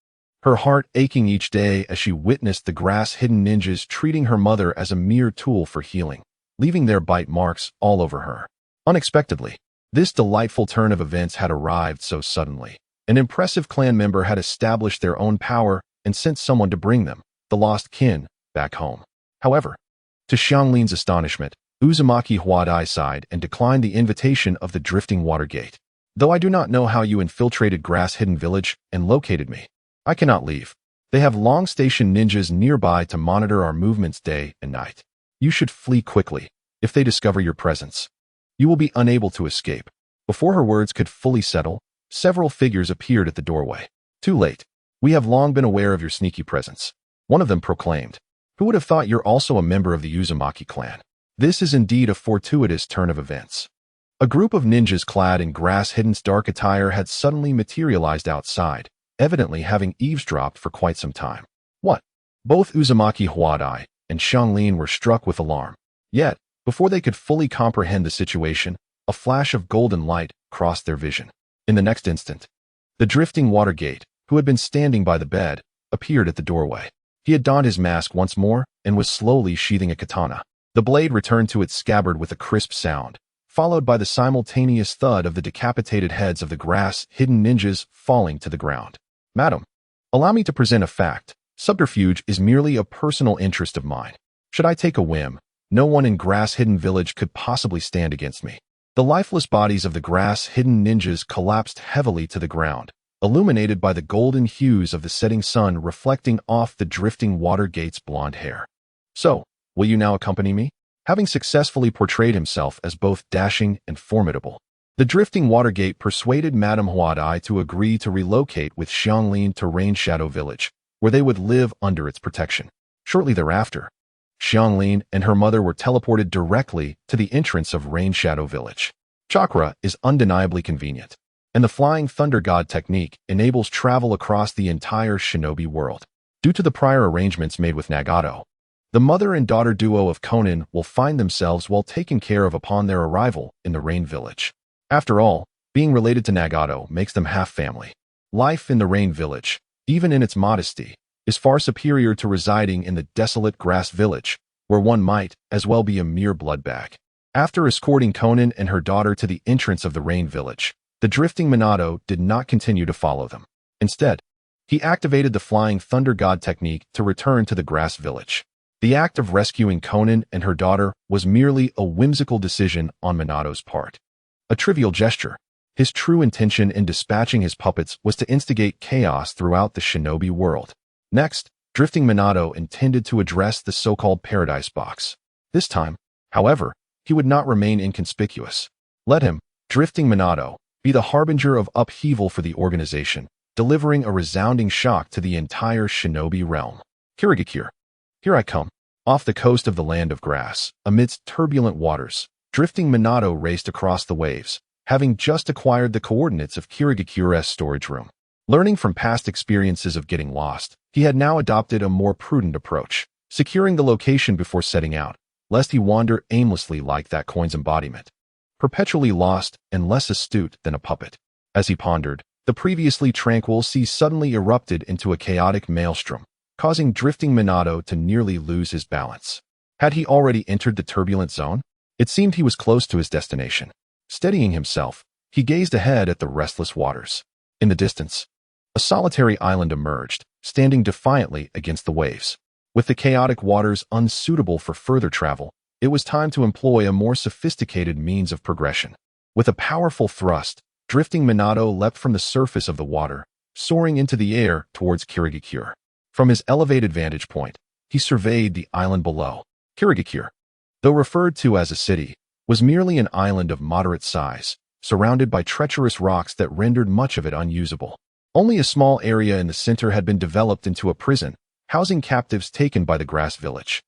her heart aching each day as she witnessed the Grass Hidden ninjas treating her mother as a mere tool for healing, leaving their bite marks all over her. Unexpectedly, this delightful turn of events had arrived so suddenly. An impressive clan member had established their own power and sent someone to bring them, the lost kin, back home. However, to Xiang Ling's astonishment, Uzumaki Hidai sighed and declined the invitation of the drifting water gate. "Though I do not know how you infiltrated Grass Hidden Village and located me, I cannot leave. They have long-stationed ninjas nearby to monitor our movements day and night. You should flee quickly. If they discover your presence, you will be unable to escape." Before her words could fully settle, several figures appeared at the doorway. "Too late. We have long been aware of your sneaky presence," one of them proclaimed. "Who would have thought you're also a member of the Uzumaki clan? This is indeed a fortuitous turn of events." A group of ninjas clad in Grass Hidden's dark attire had suddenly materialized outside, evidently having eavesdropped for quite some time. What? Both Uzumaki Huadai and Xianglin were struck with alarm. Yet, before they could fully comprehend the situation, a flash of golden light crossed their vision. In the next instant, the drifting Watergate, who had been standing by the bed, appeared at the doorway. He had donned his mask once more and was slowly sheathing a katana. The blade returned to its scabbard with a crisp sound, followed by the simultaneous thud of the decapitated heads of the grass-hidden ninjas falling to the ground. Madam, allow me to present a fact. Subterfuge is merely a personal interest of mine. Should I take a whim, no one in Grass-Hidden Village could possibly stand against me. The lifeless bodies of the grass-hidden ninjas collapsed heavily to the ground, illuminated by the golden hues of the setting sun reflecting off the drifting Watergate's blonde hair. So, will you now accompany me? Having successfully portrayed himself as both dashing and formidable, the drifting Watergate persuaded Madame Huadai to agree to relocate with Xianglin to Rain Shadow Village, where they would live under its protection. Shortly thereafter, Xianglin and her mother were teleported directly to the entrance of Rain Shadow Village. Chakra is undeniably convenient, and the Flying Thunder God technique enables travel across the entire shinobi world. Due to the prior arrangements made with Nagato, the mother and daughter duo of Conan will find themselves well taken care of upon their arrival in the Rain Village. After all, being related to Nagato makes them half family. Life in the Rain Village, even in its modesty, is far superior to residing in the desolate grass village, where one might as well be a mere bloodbag. After escorting Conan and her daughter to the entrance of the Rain Village, the drifting Minato did not continue to follow them. Instead, he activated the Flying Thunder God technique to return to the grass village. The act of rescuing Conan and her daughter was merely a whimsical decision on Minato's part. A trivial gesture. His true intention in dispatching his puppets was to instigate chaos throughout the shinobi world. Next, drifting Minato intended to address the so-called Paradise Box. This time, however, he would not remain inconspicuous. Let him, drifting Minato, be the harbinger of upheaval for the organization, delivering a resounding shock to the entire shinobi realm. Kirigakure. Here I come. Off the coast of the Land of Grass, amidst turbulent waters, drifting Minato raced across the waves, having just acquired the coordinates of Kirigakure's storage room. Learning from past experiences of getting lost, he had now adopted a more prudent approach, securing the location before setting out, lest he wander aimlessly like that coin's embodiment, perpetually lost and less astute than a puppet. As he pondered, the previously tranquil sea suddenly erupted into a chaotic maelstrom, causing drifting Minato to nearly lose his balance. Had he already entered the turbulent zone? It seemed he was close to his destination. Steadying himself, he gazed ahead at the restless waters. In the distance, a solitary island emerged, standing defiantly against the waves. With the chaotic waters unsuitable for further travel, it was time to employ a more sophisticated means of progression. With a powerful thrust, drifting Minato leapt from the surface of the water, soaring into the air towards Kirigakure. From his elevated vantage point, he surveyed the island below. Kirigakure, though referred to as a city, was merely an island of moderate size, surrounded by treacherous rocks that rendered much of it unusable. Only a small area in the center had been developed into a prison, housing captives taken by the grass village.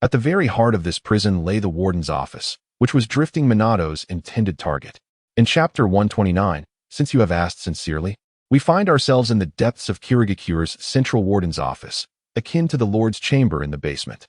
At the very heart of this prison lay the warden's office, which was drifting Minato's intended target. In Chapter 129, since you have asked sincerely, we find ourselves in the depths of Kirigakure's central warden's office, akin to the Lord's chamber in the basement.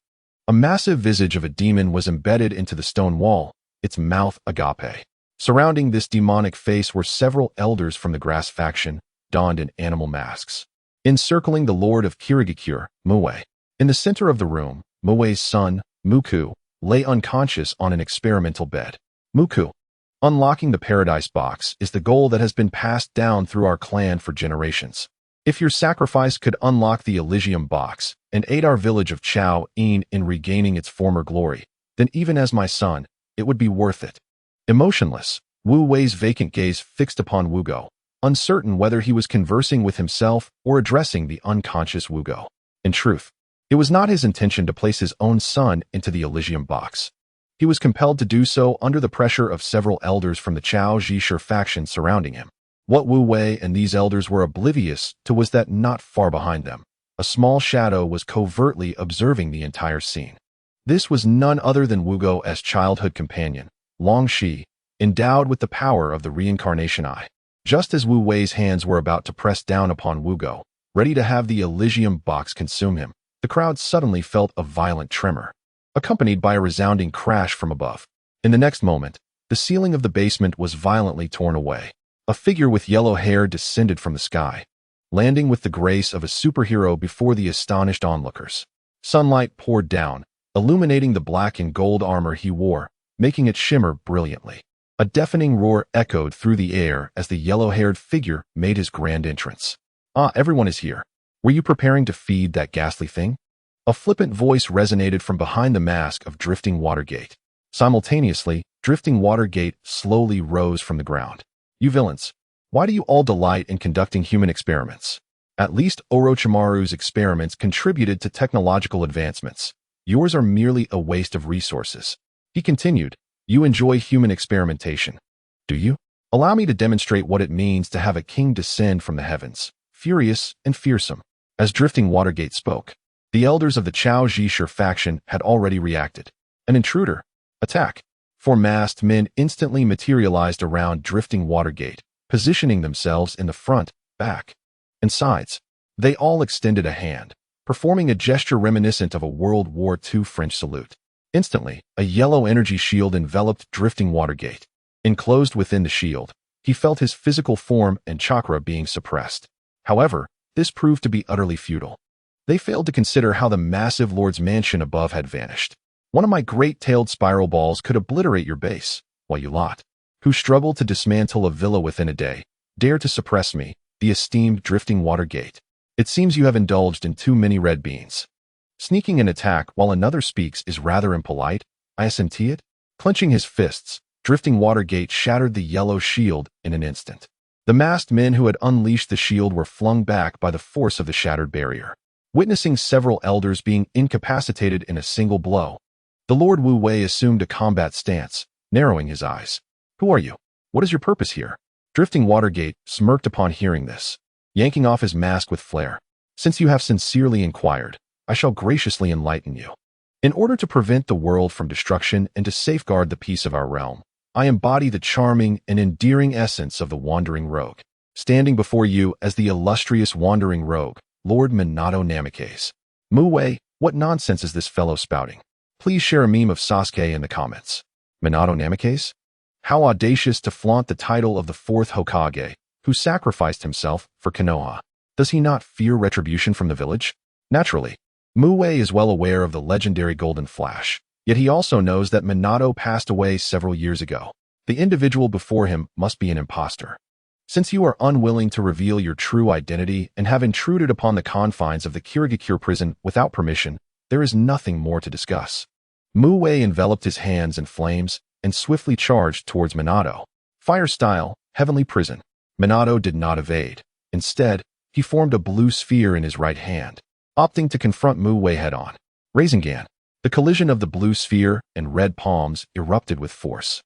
A massive visage of a demon was embedded into the stone wall, its mouth agape. Surrounding this demonic face were several elders from the grass faction, donned in animal masks. Encircling the Lord of Kirigakure, Muei. In the center of the room, Muei's son, Muku, lay unconscious on an experimental bed. Muku. Unlocking the Paradise Box is the goal that has been passed down through our clan for generations. If your sacrifice could unlock the Elysium Box and aid our village of Chao in regaining its former glory, then even as my son, it would be worth it. Emotionless, Wu Wei's vacant gaze fixed upon Wugo, uncertain whether he was conversing with himself or addressing the unconscious Wugo. In truth, it was not his intention to place his own son into the Elysium Box. He was compelled to do so under the pressure of several elders from the Chao Zhishir faction surrounding him. What Wu Wei and these elders were oblivious to was that not far behind them, a small shadow was covertly observing the entire scene. This was none other than Wugo's childhood companion, Long Shi, endowed with the power of the reincarnation eye. Just as Wu Wei's hands were about to press down upon Wu Go, ready to have the Elysium box consume him, the crowd suddenly felt a violent tremor, accompanied by a resounding crash from above. In the next moment, the ceiling of the basement was violently torn away. A figure with yellow hair descended from the sky, landing with the grace of a superhero before the astonished onlookers. Sunlight poured down, illuminating the black and gold armor he wore, making it shimmer brilliantly. A deafening roar echoed through the air as the yellow-haired figure made his grand entrance. "Ah, everyone is here. Were you preparing to feed that ghastly thing?" A flippant voice resonated from behind the mask of Drifting Watergate. Simultaneously, Drifting Watergate slowly rose from the ground. "You villains, why do you all delight in conducting human experiments? At least Orochimaru's experiments contributed to technological advancements. Yours are merely a waste of resources." He continued, "You enjoy human experimentation, do you? Allow me to demonstrate what it means to have a king descend from the heavens, furious and fearsome." As Drifting Watergate spoke, the elders of the Chao Zhishir faction had already reacted. An intruder. Attack. Four masked men instantly materialized around Drifting Watergate, positioning themselves in the front, back, and sides. They all extended a hand, performing a gesture reminiscent of a World War II French salute. Instantly, a yellow energy shield enveloped Drifting Watergate. Enclosed within the shield, he felt his physical form and chakra being suppressed. However, this proved to be utterly futile. They failed to consider how the massive Lord's mansion above had vanished. "One of my great-tailed spiral balls could obliterate your base, while you lot, who struggled to dismantle a villa within a day, dare to suppress me, the esteemed Drifting Watergate. It seems you have indulged in too many red beans. Sneaking an attack while another speaks is rather impolite, I assent it." Clenching his fists, Drifting Watergate shattered the yellow shield in an instant. The masked men who had unleashed the shield were flung back by the force of the shattered barrier. Witnessing several elders being incapacitated in a single blow, the Lord Wu Wei assumed a combat stance, narrowing his eyes. "Who are you? What is your purpose here?" Drifting Watergate smirked upon hearing this, yanking off his mask with flair. "Since you have sincerely inquired, I shall graciously enlighten you. In order to prevent the world from destruction and to safeguard the peace of our realm, I embody the charming and endearing essence of the Wandering Rogue. Standing before you as the illustrious Wandering Rogue, Lord Minato Namikaze. Mu Wei, what nonsense is this fellow spouting? Please share a meme of Sasuke in the comments." Minato Namikaze? How audacious to flaunt the title of the fourth Hokage, who sacrificed himself for Konoha. Does he not fear retribution from the village? Naturally, Mu Wei is well aware of the legendary Golden Flash, yet he also knows that Minato passed away several years ago. The individual before him must be an imposter. Since you are unwilling to reveal your true identity and have intruded upon the confines of the Kirigakure prison without permission, there is nothing more to discuss. Mu Wei enveloped his hands in flames and swiftly charged towards Minato. Fire style, heavenly prison. Minato did not evade. Instead, he formed a blue sphere in his right hand, opting to confront Mu Wei head-on. Rasengan. The collision of the blue sphere and red palms erupted with force.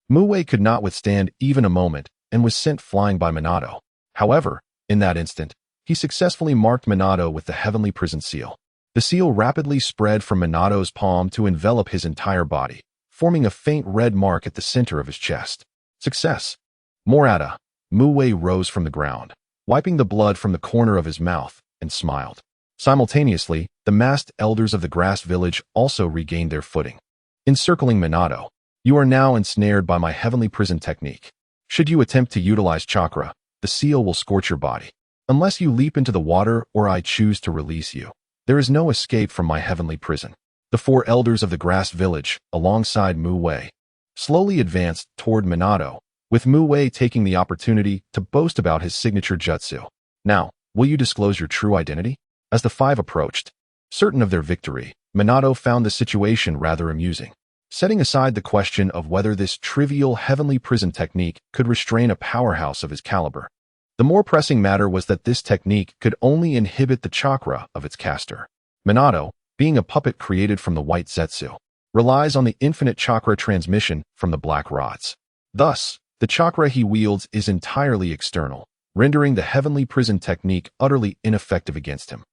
Mu Wei could not withstand even a moment and was sent flying by Minato. However, in that instant, he successfully marked Minato with the heavenly prison seal. The seal rapidly spread from Minato's palm to envelop his entire body, forming a faint red mark at the center of his chest. Success. Morata. Mu Wei rose from the ground, wiping the blood from the corner of his mouth, and smiled. Simultaneously, the masked elders of the grass village also regained their footing. Encircling Minato. "You are now ensnared by my heavenly prison technique. Should you attempt to utilize chakra, the seal will scorch your body. Unless you leap into the water or I choose to release you, there is no escape from my heavenly prison." The four elders of the grass village, alongside Mu Wei, slowly advanced toward Minato, with Mu Wei taking the opportunity to boast about his signature jutsu. "Now, will you disclose your true identity?" As the five approached, certain of their victory, Minato found the situation rather amusing. Setting aside the question of whether this trivial heavenly prison technique could restrain a powerhouse of his caliber, the more pressing matter was that this technique could only inhibit the chakra of its caster. Minato, being a puppet created from the white Zetsu, relies on the infinite chakra transmission from the black rods. Thus, the chakra he wields is entirely external, rendering the heavenly prison technique utterly ineffective against him.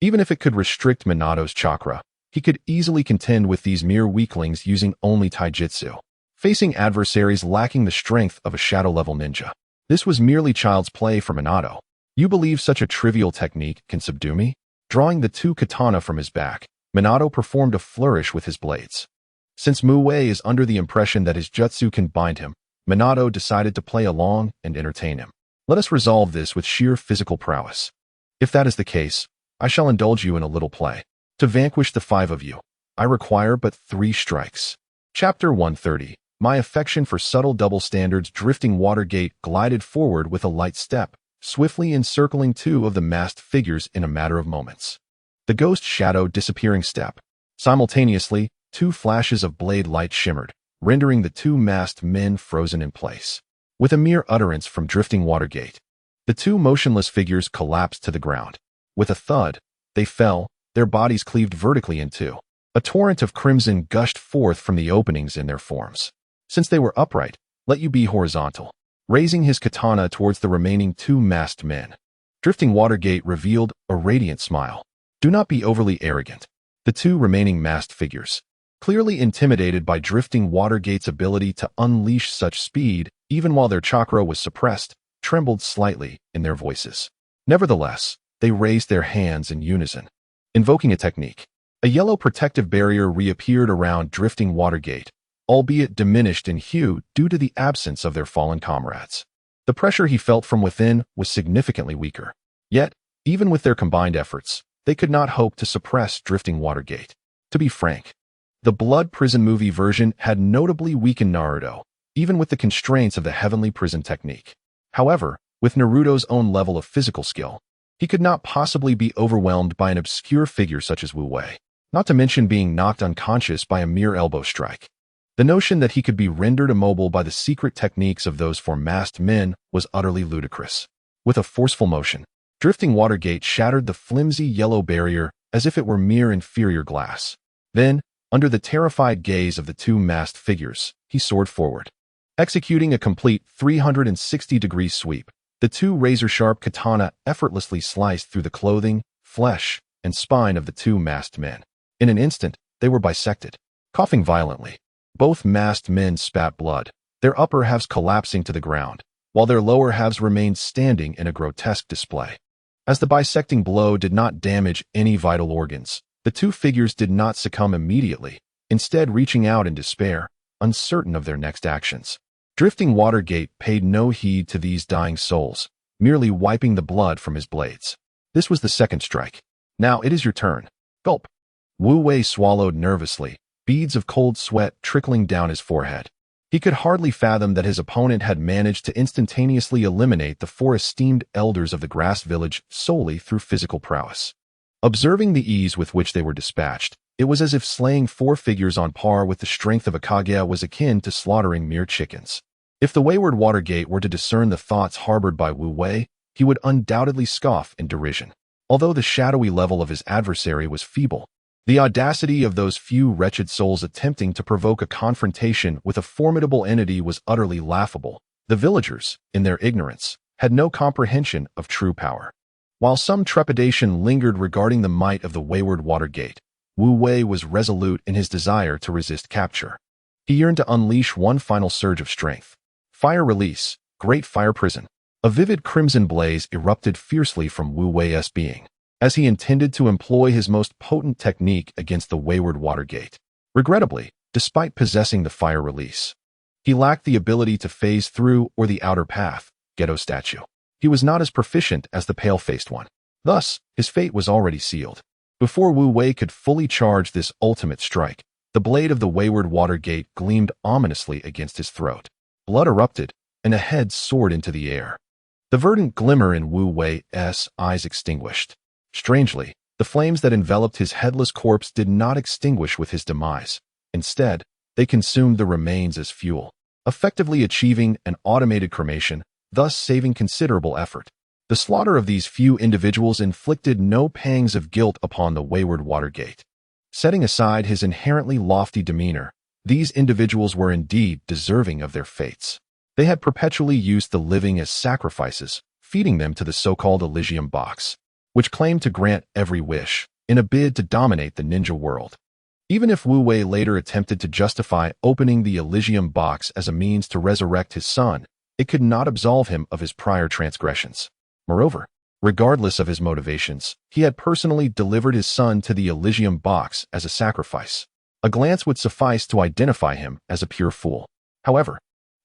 Even if it could restrict Minato's chakra, he could easily contend with these mere weaklings using only taijutsu, facing adversaries lacking the strength of a shadow-level ninja. This was merely child's play for Minato. You believe such a trivial technique can subdue me? Drawing the two katana from his back, Minato performed a flourish with his blades. Since Mu Wei is under the impression that his jutsu can bind him, Minato decided to play along and entertain him. Let us resolve this with sheer physical prowess. If that is the case, I shall indulge you in a little play. To vanquish the 5 of you, I require but 3 strikes. Chapter 130. My affection for subtle double standards. Drifting Watergate glided forward with a light step, swiftly encircling 2 of the masked figures in a matter of moments. The ghost shadow disappearing step. Simultaneously, 2 flashes of blade light shimmered, rendering the 2 masked men frozen in place. With a mere utterance from Drifting Watergate, the 2 motionless figures collapsed to the ground. With a thud, they fell, their bodies cleaved vertically in 2. A torrent of crimson gushed forth from the openings in their forms. Since they were upright, let you be horizontal. Raising his katana towards the remaining 2 masked men, Drifting Watergate revealed a radiant smile. Do not be overly arrogant. The 2 remaining masked figures, clearly intimidated by Drifting Watergate's ability to unleash such speed, even while their chakra was suppressed, trembled slightly in their voices. Nevertheless, they raised their hands in unison. Invoking a technique, a yellow protective barrier reappeared around Drifting Watergate, albeit diminished in hue due to the absence of their fallen comrades. The pressure he felt from within was significantly weaker. Yet, even with their combined efforts, they could not hope to suppress Drifting Watergate. To be frank, the Blood Prison movie version had notably weakened Naruto, even with the constraints of the Heavenly Prison technique. However, with Naruto's own level of physical skill, he could not possibly be overwhelmed by an obscure figure such as Wu Wei, not to mention being knocked unconscious by a mere elbow strike. The notion that he could be rendered immobile by the secret techniques of those 4 masked men was utterly ludicrous. With a forceful motion, Drifting Watergate shattered the flimsy yellow barrier as if it were mere inferior glass. Then, under the terrified gaze of the 2 masked figures, he soared forward. Executing a complete 360-degree sweep, the 2 razor-sharp katana effortlessly sliced through the clothing, flesh, and spine of the 2 masked men. In an instant, they were bisected. Coughing violently, both masked men spat blood, their upper halves collapsing to the ground, while their lower halves remained standing in a grotesque display. As the bisecting blow did not damage any vital organs, the 2 figures did not succumb immediately, instead reaching out in despair, uncertain of their next actions. Drifting Watergate paid no heed to these dying souls, merely wiping the blood from his blades. This was the 2nd strike. Now it is your turn. Gulp. Wu Wei swallowed nervously, beads of cold sweat trickling down his forehead. He could hardly fathom that his opponent had managed to instantaneously eliminate the 4 esteemed elders of the grass village solely through physical prowess. Observing the ease with which they were dispatched, it was as if slaying 4 figures on par with the strength of a Kage was akin to slaughtering mere chickens. If the wayward Watergate were to discern the thoughts harbored by Wu Wei, he would undoubtedly scoff in derision. Although the shadowy level of his adversary was feeble, the audacity of those few wretched souls attempting to provoke a confrontation with a formidable entity was utterly laughable. The villagers, in their ignorance, had no comprehension of true power. While some trepidation lingered regarding the might of the wayward Watergate, Wu Wei was resolute in his desire to resist capture. He yearned to unleash one final surge of strength. Fire release, Great Fire Prison. A vivid crimson blaze erupted fiercely from Wu Wei's being, as he intended to employ his most potent technique against the wayward Watergate. Regrettably, despite possessing the fire release, he lacked the ability to phase through or the outer path, Ghetto Statue. He was not as proficient as the pale-faced one. Thus, his fate was already sealed. Before Wu Wei could fully charge this ultimate strike, the blade of the wayward Watergate gleamed ominously against his throat. Blood erupted, and a head soared into the air. The verdant glimmer in Wu Wei's eyes extinguished. Strangely, the flames that enveloped his headless corpse did not extinguish with his demise. Instead, they consumed the remains as fuel, effectively achieving an automated cremation, thus saving considerable effort. The slaughter of these few individuals inflicted no pangs of guilt upon the wayward Watergate. Setting aside his inherently lofty demeanor, these individuals were indeed deserving of their fates. They had perpetually used the living as sacrifices, feeding them to the so-called Elysium box, which claimed to grant every wish, in a bid to dominate the ninja world. Even if Wu Wei later attempted to justify opening the Elysium box as a means to resurrect his son, it could not absolve him of his prior transgressions. Moreover, regardless of his motivations, he had personally delivered his son to the Elysium box as a sacrifice. A glance would suffice to identify him as a pure fool. However,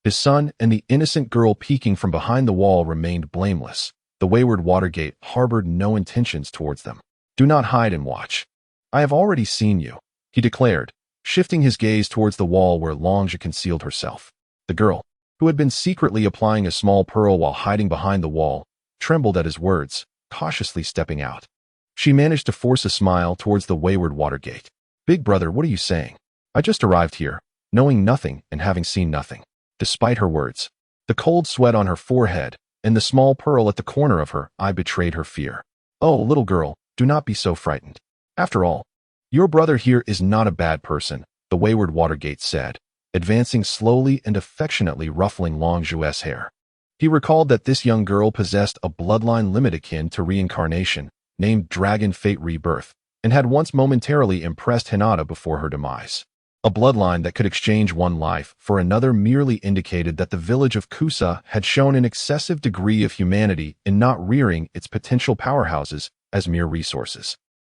his son and the innocent girl peeking from behind the wall remained blameless. The wayward Watergate harbored no intentions towards them. "Do not hide and watch. I have already seen you," he declared, shifting his gaze towards the wall where Longe concealed herself. The girl, who had been secretly applying a small pearl while hiding behind the wall, trembled at his words, cautiously stepping out. She managed to force a smile towards the wayward Watergate. "Big brother, what are you saying? I just arrived here, knowing nothing and having seen nothing." Despite her words, the cold sweat on her forehead and the small pearl at the corner of her eye betrayed her fear. "Oh, little girl, do not be so frightened. After all, your brother here is not a bad person," the wayward Watergate said, advancing slowly and affectionately ruffling Longue's hair. He recalled that this young girl possessed a bloodline limit akin to reincarnation, named Dragon Fate Rebirth, and had once momentarily impressed Hinata before her demise. A bloodline that could exchange one life for another merely indicated that the village of Kusa had shown an excessive degree of humanity in not rearing its potential powerhouses as mere resources.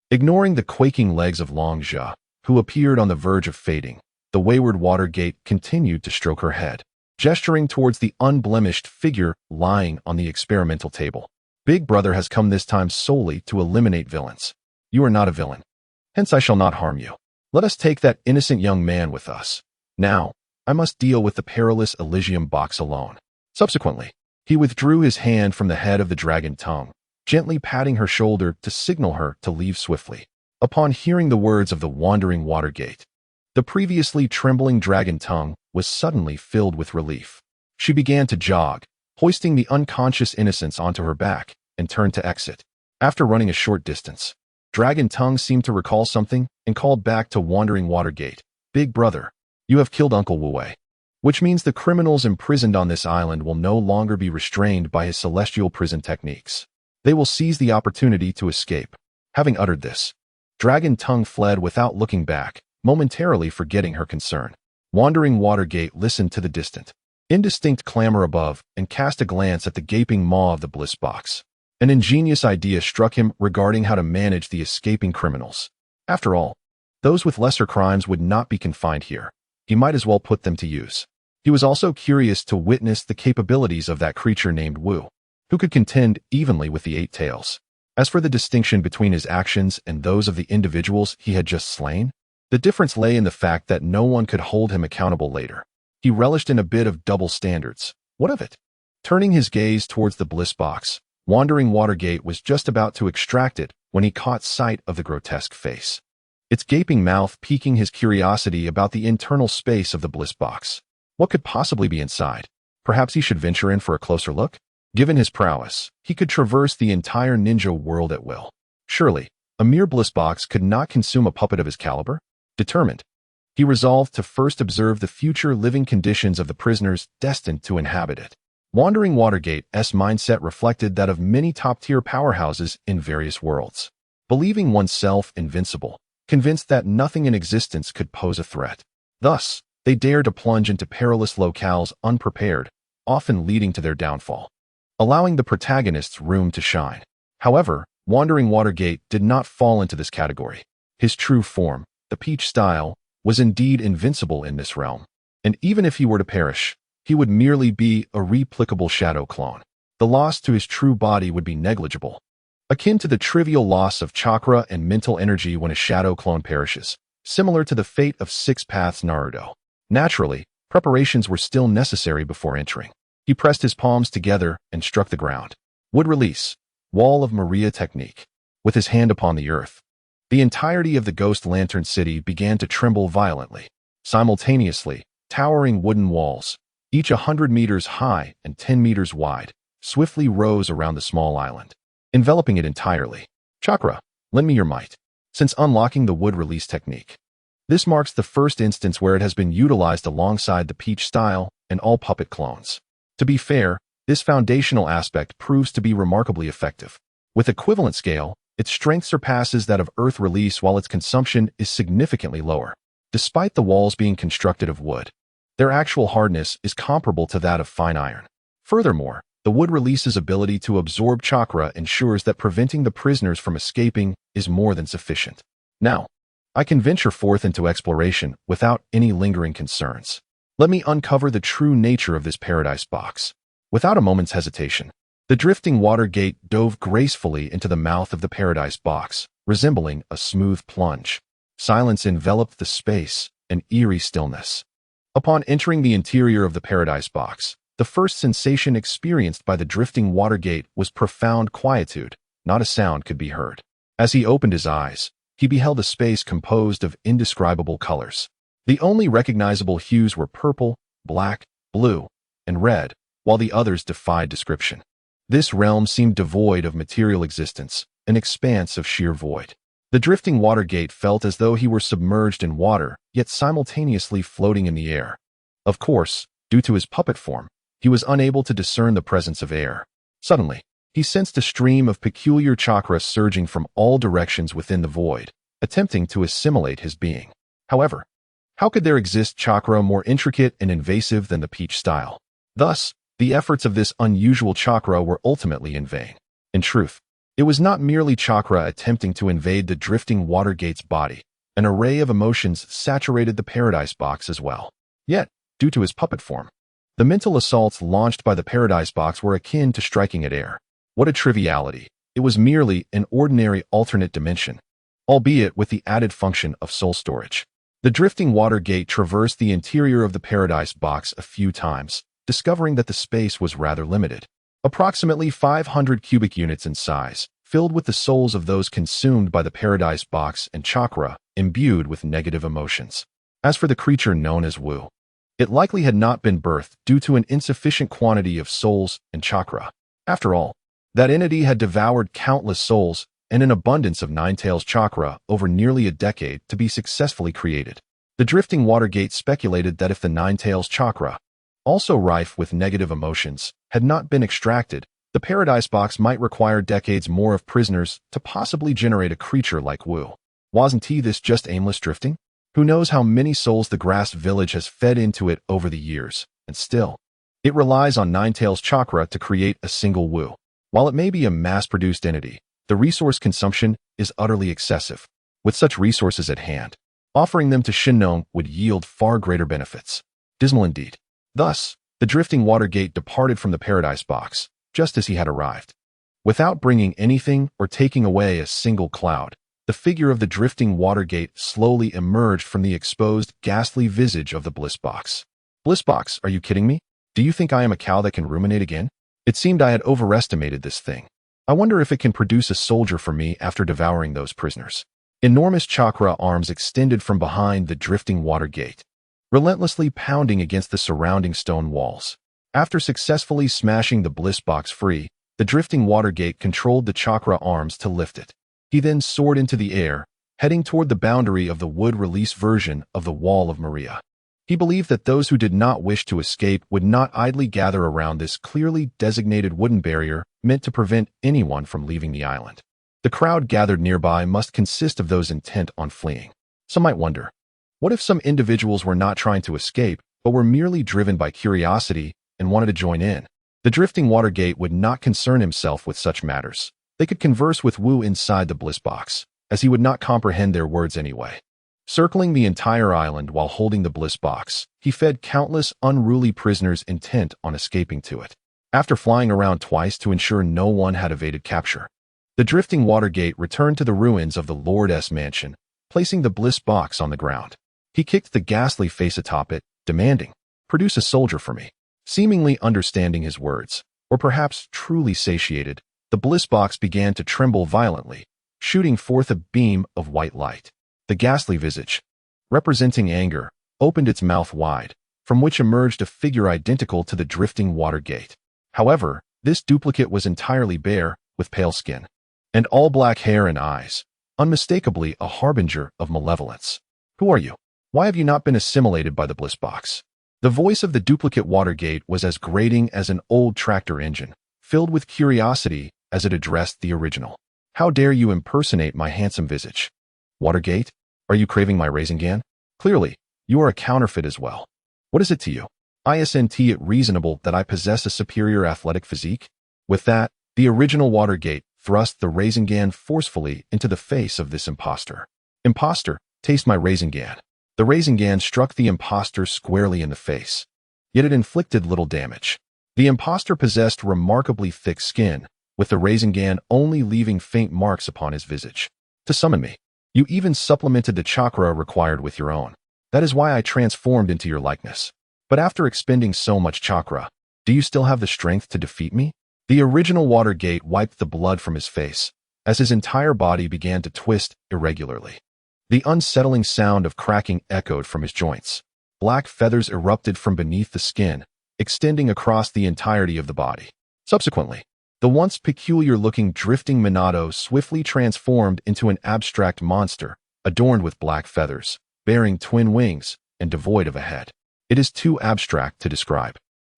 Ignoring the quaking legs of Longe, who appeared on the verge of fading, the wayward Watergate continued to stroke her head, gesturing towards the unblemished figure lying on the experimental table. "Big brother has come this time solely to eliminate villains. You are not a villain. Hence I shall not harm you. Let us take that innocent young man with us. Now, I must deal with the perilous Elysium box alone." Subsequently, he withdrew his hand from the head of the dragon tongue, gently patting her shoulder to signal her to leave swiftly. Upon hearing the words of the wandering Watergate, the previously trembling dragon tongue was suddenly filled with relief. She began to jog, hoisting the unconscious innocents onto her back, and turned to exit. After running a short distance, Dragon Tongue seemed to recall something and called back to Wandering Watergate. "Big brother, you have killed Uncle Wu, which means the criminals imprisoned on this island will no longer be restrained by his celestial prison techniques. They will seize the opportunity to escape." Having uttered this, Dragon Tongue fled without looking back, momentarily forgetting her concern. Wandering Watergate listened to the distant, indistinct clamor above and cast a glance at the gaping maw of the bliss box. An ingenious idea struck him regarding how to manage the escaping criminals. After all, those with lesser crimes would not be confined here. He might as well put them to use. He was also curious to witness the capabilities of that creature named Wu, who could contend evenly with the Eight Tails. As for the distinction between his actions and those of the individuals he had just slain, the difference lay in the fact that no one could hold him accountable later. He relished in a bit of double standards. What of it? Turning his gaze towards the bliss box, Wandering Watergate was just about to extract it when he caught sight of the grotesque face, its gaping mouth piquing his curiosity about the internal space of the bliss box. What could possibly be inside? Perhaps he should venture in for a closer look? Given his prowess, he could traverse the entire ninja world at will. Surely, a mere bliss box could not consume a puppet of his caliber? Determined, he resolved to first observe the future living conditions of the prisoners destined to inhabit it. Wandering Watergate's mindset reflected that of many top-tier powerhouses in various worlds. Believing oneself invincible, convinced that nothing in existence could pose a threat. Thus, they dared to plunge into perilous locales unprepared, often leading to their downfall, allowing the protagonists room to shine. However, Wandering Watergate did not fall into this category. His true form, the peach style, was indeed invincible in this realm, and even if he were to perish, he would merely be a replicable shadow clone. The loss to his true body would be negligible, akin to the trivial loss of chakra and mental energy when a shadow clone perishes, similar to the fate of Six Paths Naruto. Naturally, preparations were still necessary before entering. He pressed his palms together and struck the ground. Would release, Wall of Maria technique. With his hand upon the earth, the entirety of the Ghost Lantern City began to tremble violently. Simultaneously, towering wooden walls, each 100 meters high and 10 meters wide, swiftly rose around the small island, enveloping it entirely. Chakra, lend me your might. Since unlocking the wood release technique, this marks the first instance where it has been utilized alongside the peach style and all puppet clones. To be fair, this foundational aspect proves to be remarkably effective. With equivalent scale, its strength surpasses that of earth release while its consumption is significantly lower. Despite the walls being constructed of wood, their actual hardness is comparable to that of fine iron. Furthermore, the wood release's ability to absorb chakra ensures that preventing the prisoners from escaping is more than sufficient. Now, I can venture forth into exploration without any lingering concerns. Let me uncover the true nature of this paradise box. Without a moment's hesitation, the drifting water gate dove gracefully into the mouth of the paradise box, resembling a smooth plunge. Silence enveloped the space, an eerie stillness. Upon entering the interior of the paradise box, the first sensation experienced by the drifting water gate was profound quietude. Not a sound could be heard. As he opened his eyes, he beheld a space composed of indescribable colors. The only recognizable hues were purple, black, blue, and red, while the others defied description. This realm seemed devoid of material existence, an expanse of sheer void. The drifting water gate felt as though he were submerged in water, yet simultaneously floating in the air. Of course, due to his puppet form, he was unable to discern the presence of air. Suddenly, he sensed a stream of peculiar chakra surging from all directions within the void, attempting to assimilate his being. However, how could there exist chakra more intricate and invasive than the peach style? Thus, the efforts of this unusual chakra were ultimately in vain. In truth, it was not merely chakra attempting to invade the drifting water gate's body. An array of emotions saturated the paradise box as well. Yet, due to his puppet form, the mental assaults launched by the paradise box were akin to striking at air. What a triviality. It was merely an ordinary alternate dimension, albeit with the added function of soul storage. The drifting water gate traversed the interior of the paradise box a few times, discovering that the space was rather limited. Approximately 500 cubic units in size, filled with the souls of those consumed by the paradise box and chakra, imbued with negative emotions. As for the creature known as Wu, it likely had not been birthed due to an insufficient quantity of souls and chakra. After all, that entity had devoured countless souls and an abundance of Nine-Tails chakra over nearly a decade to be successfully created. The drifting water gate speculated that if the Nine-Tails chakra, also rife with negative emotions, had not been extracted, the paradise box might require decades more of prisoners to possibly generate a creature like Wu. Wasn't this just aimless drifting? Who knows how many souls the grass village has fed into it over the years, and still, it relies on Nine-Tails chakra to create a single Wu. While it may be a mass-produced entity, the resource consumption is utterly excessive. With such resources at hand, offering them to Shinnon would yield far greater benefits. Dismal indeed. Thus, the drifting water gate departed from the paradise box, just as he had arrived. Without bringing anything or taking away a single cloud, the figure of the drifting water gate slowly emerged from the exposed, ghastly visage of the bliss box. Bliss box, are you kidding me? Do you think I am a cow that can ruminate again? It seemed I had overestimated this thing. I wonder if it can produce a soldier for me after devouring those prisoners. Enormous chakra arms extended from behind the drifting water gate, relentlessly pounding against the surrounding stone walls. After successfully smashing the bliss box free, the drifting water gate controlled the chakra arms to lift it. He then soared into the air, heading toward the boundary of the wood release version of the Wall of Maria. He believed that those who did not wish to escape would not idly gather around this clearly designated wooden barrier meant to prevent anyone from leaving the island. The crowd gathered nearby must consist of those intent on fleeing. Some might wonder, what if some individuals were not trying to escape, but were merely driven by curiosity and wanted to join in? The drifting water gate would not concern himself with such matters. They could converse with Wu inside the bliss box, as he would not comprehend their words anyway. Circling the entire island while holding the bliss box, he fed countless unruly prisoners intent on escaping to it. After flying around twice to ensure no one had evaded capture, the drifting water gate returned to the ruins of the Lord's mansion, placing the bliss box on the ground. He kicked the ghastly face atop it, demanding, "Produce a soldier for me." Seemingly understanding his words, or perhaps truly satiated, the bliss box began to tremble violently, shooting forth a beam of white light. The ghastly visage, representing anger, opened its mouth wide, from which emerged a figure identical to the drifting water gate. However, this duplicate was entirely bare, with pale skin, and all black hair and eyes, unmistakably a harbinger of malevolence. "Who are you? Why have you not been assimilated by the bliss box?" The voice of the duplicate water gate was as grating as an old tractor engine, filled with curiosity as it addressed the original. "How dare you impersonate my handsome visage? Watergate, are you craving my Raisingan? Clearly, you are a counterfeit as well. What is it to you? Isn't it reasonable that I possess a superior athletic physique? With that, the original Watergate thrust the Rasengan forcefully into the face of this impostor. Impostor, taste my Rasengan. The Rasengan struck the impostor squarely in the face. Yet it inflicted little damage. The impostor possessed remarkably thick skin, with the Rasengan only leaving faint marks upon his visage. To summon me, you even supplemented the chakra required with your own. That is why I transformed into your likeness. But after expending so much chakra, do you still have the strength to defeat me? The original Watergate wiped the blood from his face, as his entire body began to twist irregularly. The unsettling sound of cracking echoed from his joints. Black feathers erupted from beneath the skin, extending across the entirety of the body. Subsequently, the once peculiar-looking drifting Minato swiftly transformed into an abstract monster, adorned with black feathers, bearing twin wings, and devoid of a head. It is too abstract to describe.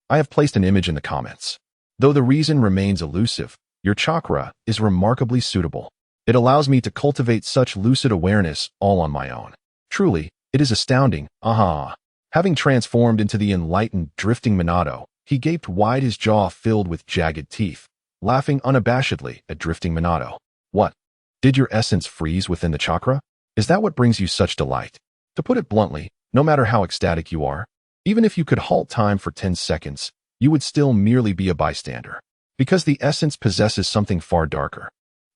I have placed an image in the comments. Though the reason remains elusive, your chakra is remarkably suitable. It allows me to cultivate such lucid awareness all on my own. Truly, it is astounding, aha. Having transformed into the enlightened, drifting Minato, he gaped wide, his jaw filled with jagged teeth, laughing unabashedly at drifting Minato. What? Did your essence freeze within the chakra? Is that what brings you such delight? To put it bluntly, no matter how ecstatic you are, even if you could halt time for 10 seconds, you would still merely be a bystander. Because the essence possesses something far darker.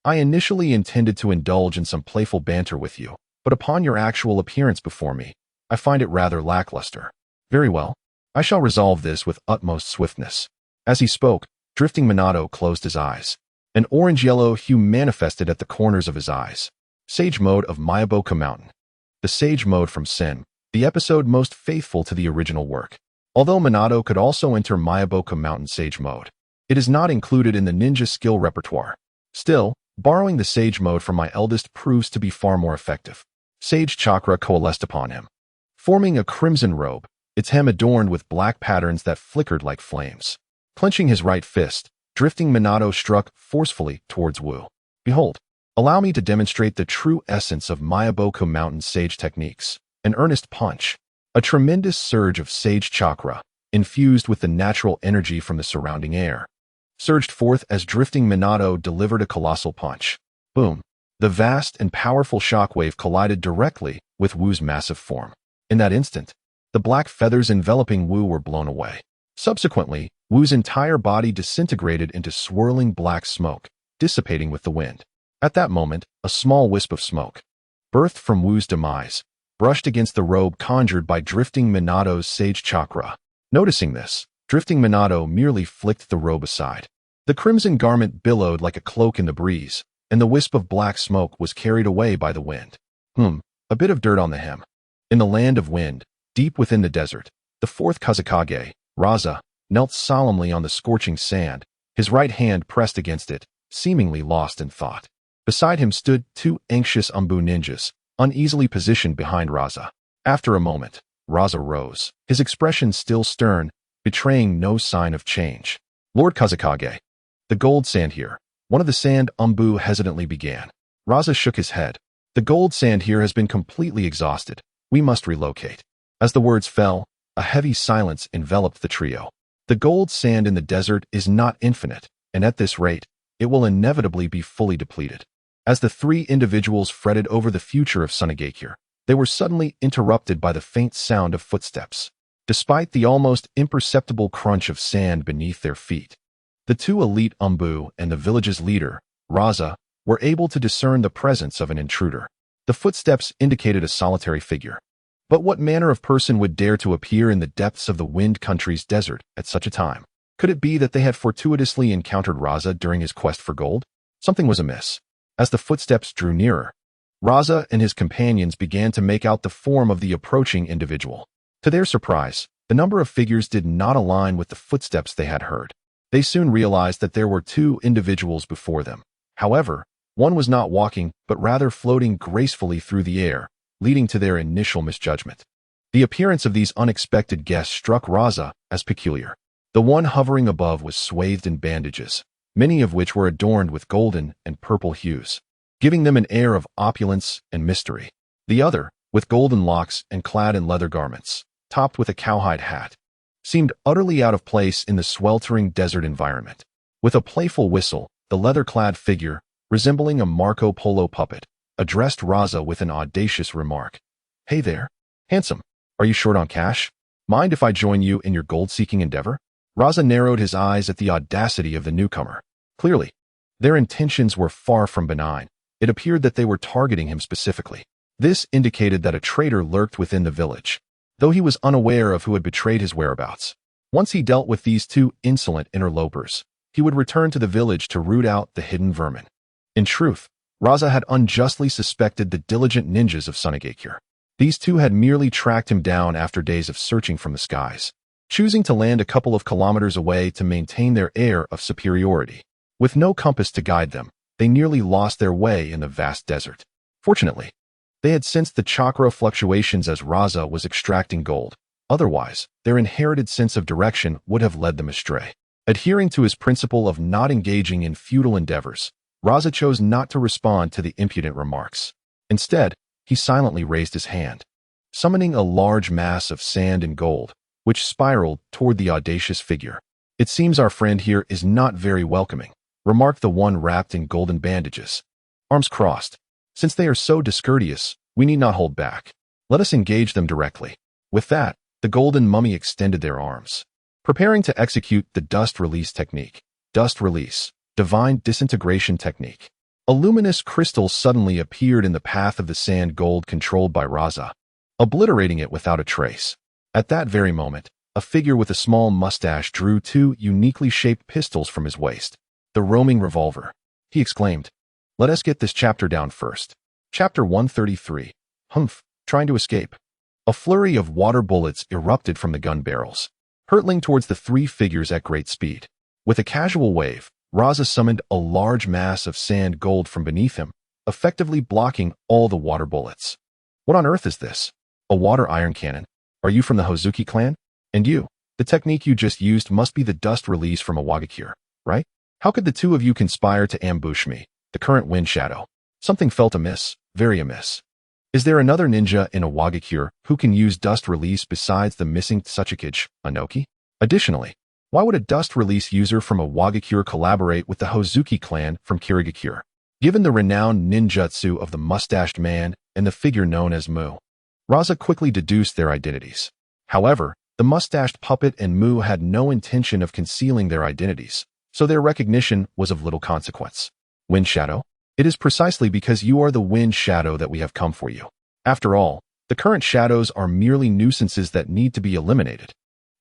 I initially intended to indulge in some playful banter with you, but upon your actual appearance before me, I find it rather lackluster. Very well. I shall resolve this with utmost swiftness. As he spoke, drifting Minato closed his eyes. An orange-yellow hue manifested at the corners of his eyes. Sage Mode of Mayaboka Mountain. The Sage Mode from Sin, the episode most faithful to the original work. Although Minato could also enter Mayaboka Mountain Sage Mode, it is not included in the ninja skill repertoire. Still, borrowing the Sage Mode from my eldest proves to be far more effective. Sage Chakra coalesced upon him, forming a crimson robe, its hem adorned with black patterns that flickered like flames. Clenching his right fist, drifting Minato struck forcefully towards Wu. Behold, allow me to demonstrate the true essence of Mayaboka Mountain Sage techniques. An earnest punch. A tremendous surge of Sage Chakra, infused with the natural energy from the surrounding air, surged forth as drifting Minato delivered a colossal punch. Boom. The vast and powerful shockwave collided directly with Wu's massive form. In that instant, the black feathers enveloping Wu were blown away. Subsequently, Wu's entire body disintegrated into swirling black smoke, dissipating with the wind. At that moment, a small wisp of smoke, birthed from Wu's demise, brushed against the robe conjured by drifting Minato's Sage Chakra. Noticing this, drifting Minato merely flicked the robe aside. The crimson garment billowed like a cloak in the breeze, and the wisp of black smoke was carried away by the wind. A bit of dirt on the hem. In the land of wind, deep within the desert, the fourth Kazekage, Raza, knelt solemnly on the scorching sand, his right hand pressed against it, seemingly lost in thought. Beside him stood two anxious Umbu ninjas, uneasily positioned behind Raza. After a moment, Raza rose, his expression still stern, betraying no sign of change. Lord Kazekage. The gold sand here. One of the sand Umbu hesitantly began. Raza shook his head. The gold sand here has been completely exhausted. We must relocate. As the words fell, a heavy silence enveloped the trio. The gold sand in the desert is not infinite, and at this rate, it will inevitably be fully depleted. As the three individuals fretted over the future of Sunagakure, they were suddenly interrupted by the faint sound of footsteps. Despite the almost imperceptible crunch of sand beneath their feet, the two elite Umbu and the village's leader, Raza, were able to discern the presence of an intruder. The footsteps indicated a solitary figure. But what manner of person would dare to appear in the depths of the Wind Country's desert at such a time? Could it be that they had fortuitously encountered Raza during his quest for gold? Something was amiss. As the footsteps drew nearer, Raza and his companions began to make out the form of the approaching individual. To their surprise, the number of figures did not align with the footsteps they had heard. They soon realized that there were two individuals before them. However, one was not walking, but rather floating gracefully through the air, leading to their initial misjudgment. The appearance of these unexpected guests struck Raza as peculiar. The one hovering above was swathed in bandages, many of which were adorned with golden and purple hues, giving them an air of opulence and mystery. The other, with golden locks and clad in leather garments, topped with a cowhide hat, seemed utterly out of place in the sweltering desert environment. With a playful whistle, the leather-clad figure, resembling a Marco Polo puppet, addressed Raza with an audacious remark. "Hey there, handsome. Are you short on cash? Mind if I join you in your gold-seeking endeavor?" Raza narrowed his eyes at the audacity of the newcomer. Clearly, their intentions were far from benign. It appeared that they were targeting him specifically. This indicated that a traitor lurked within the village, though he was unaware of who had betrayed his whereabouts. Once he dealt with these two insolent interlopers, he would return to the village to root out the hidden vermin. In truth, Raza had unjustly suspected the diligent ninjas of Sunagakure. These two had merely tracked him down after days of searching from the skies, choosing to land a couple of kilometers away to maintain their air of superiority. With no compass to guide them, they nearly lost their way in the vast desert. Fortunately, they had sensed the chakra fluctuations as Raza was extracting gold. Otherwise, their inherited sense of direction would have led them astray. Adhering to his principle of not engaging in futile endeavors, Raza chose not to respond to the impudent remarks. Instead, he silently raised his hand, summoning a large mass of sand and gold, which spiraled toward the audacious figure. "It seems our friend here is not very welcoming," remarked the one wrapped in golden bandages, arms crossed. "Since they are so discourteous, we need not hold back. Let us engage them directly." With that, the golden mummy extended their arms, preparing to execute the dust release technique. Dust release, divine disintegration technique. A luminous crystal suddenly appeared in the path of the sand gold controlled by Raza, obliterating it without a trace. At that very moment, a figure with a small mustache drew two uniquely shaped pistols from his waist. "The roaming revolver," he exclaimed. "Let us get this chapter down first." Chapter 133. Humph, trying to escape. A flurry of water bullets erupted from the gun barrels, hurtling towards the three figures at great speed. With a casual wave, Raza summoned a large mass of sand gold from beneath him, effectively blocking all the water bullets. "What on earth is this? A water iron cannon? Are you from the Hozuki clan? And you, the technique you just used must be the dust release from a Wagakure, right? How could the two of you conspire to ambush me, the current wind shadow?" Something felt amiss, very amiss. Is there another ninja in a Wagakure who can use dust release besides the missing Tsuchikage, Anoki? Additionally, why would a dust release user from a Wagakure collaborate with the Hozuki clan from Kirigakure, given the renowned ninjutsu of the mustached man and the figure known as Mu? Raza quickly deduced their identities. However, the mustached puppet and Mu had no intention of concealing their identities, so their recognition was of little consequence. "Wind Shadow? It is precisely because you are the Wind Shadow that we have come for you. After all, the current shadows are merely nuisances that need to be eliminated."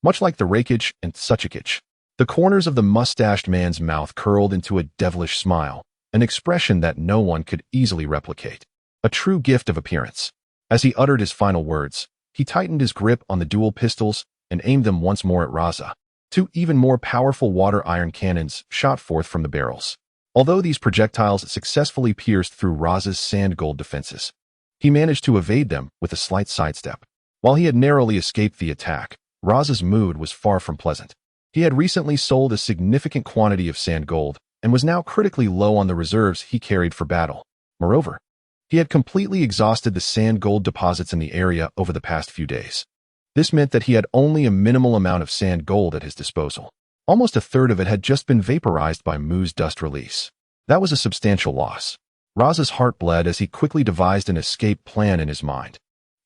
Much like the Reikage and Tsuchikage, the corners of the mustached man's mouth curled into a devilish smile, an expression that no one could easily replicate. A true gift of appearance. As he uttered his final words, he tightened his grip on the dual pistols and aimed them once more at Raza. Two even more powerful water iron cannons shot forth from the barrels. Although these projectiles successfully pierced through Raza's sand gold defenses, he managed to evade them with a slight sidestep. While he had narrowly escaped the attack, Raza's mood was far from pleasant. He had recently sold a significant quantity of sand gold and was now critically low on the reserves he carried for battle. Moreover, he had completely exhausted the sand gold deposits in the area over the past few days. This meant that he had only a minimal amount of sand gold at his disposal. Almost a third of it had just been vaporized by Mu's dust release. That was a substantial loss. Raza's heart bled as he quickly devised an escape plan in his mind.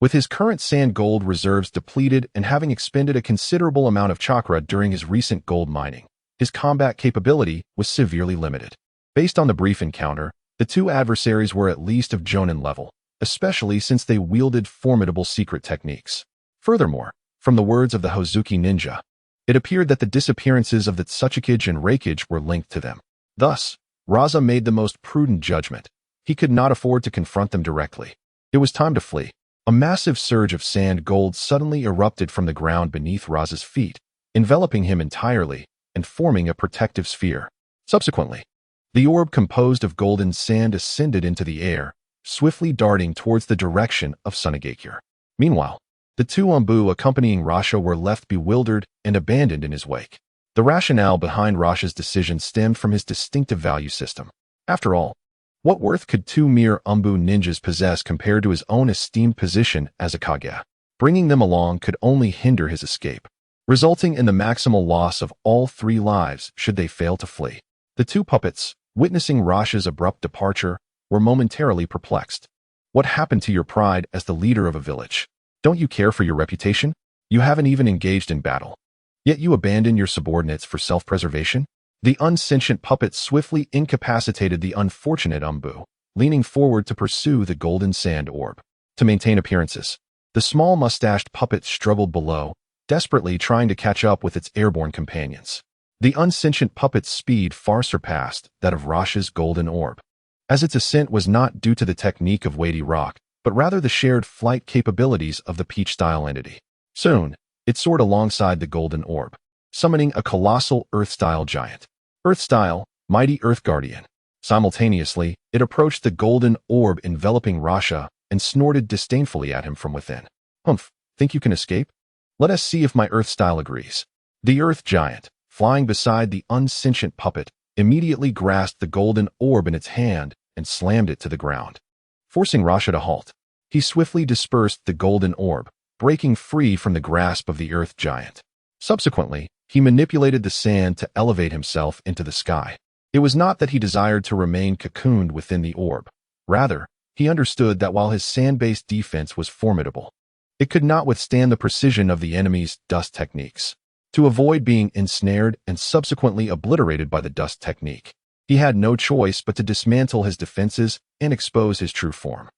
With his current sand gold reserves depleted and having expended a considerable amount of chakra during his recent gold mining, his combat capability was severely limited. Based on the brief encounter, the two adversaries were at least of Jonin level, especially since they wielded formidable secret techniques. Furthermore, from the words of the Hozuki ninja, it appeared that the disappearances of the Tsuchikage and Reikage were linked to them. Thus, Raza made the most prudent judgment. He could not afford to confront them directly. It was time to flee. A massive surge of sand gold suddenly erupted from the ground beneath Raza's feet, enveloping him entirely and forming a protective sphere. Subsequently, the orb composed of golden sand ascended into the air, swiftly darting towards the direction of Sunagakure. Meanwhile, the two Ombu accompanying Rasha were left bewildered and abandoned in his wake. The rationale behind Rasha's decision stemmed from his distinctive value system. After all, what worth could two mere Ombu ninjas possess compared to his own esteemed position as a Kage? Bringing them along could only hinder his escape. resulting in the maximal loss of all 3 lives should they fail to flee. The 2 puppets, witnessing Rasha's abrupt departure, were momentarily perplexed. What happened to your pride as the leader of a village? Don't you care for your reputation? You haven't even engaged in battle. Yet you abandon your subordinates for self-preservation? The unsentient puppet swiftly incapacitated the unfortunate Umbu, leaning forward to pursue the golden sand orb. To maintain appearances, the small mustached puppet struggled below, desperately trying to catch up with its airborne companions. The unsentient puppet's speed far surpassed that of Rasha's golden orb, as its ascent was not due to the technique of weighty rock, but rather the shared flight capabilities of the Peach-style entity. Soon, it soared alongside the golden orb, summoning a colossal Earth-style giant. Earth-style, mighty Earth Guardian. Simultaneously, it approached the golden orb enveloping Rasha and snorted disdainfully at him from within. Humph, think you can escape? Let us see if my Earth-style agrees. The Earth Giant, flying beside the unsentient puppet, immediately grasped the golden orb in its hand and slammed it to the ground, forcing Rasha to halt. He swiftly dispersed the golden orb, breaking free from the grasp of the Earth Giant. Subsequently, he manipulated the sand to elevate himself into the sky. It was not that he desired to remain cocooned within the orb. Rather, he understood that while his sand-based defense was formidable, it could not withstand the precision of the enemy's dust techniques. To avoid being ensnared and subsequently obliterated by the dust technique, he had no choice but to dismantle his defenses and expose his true form.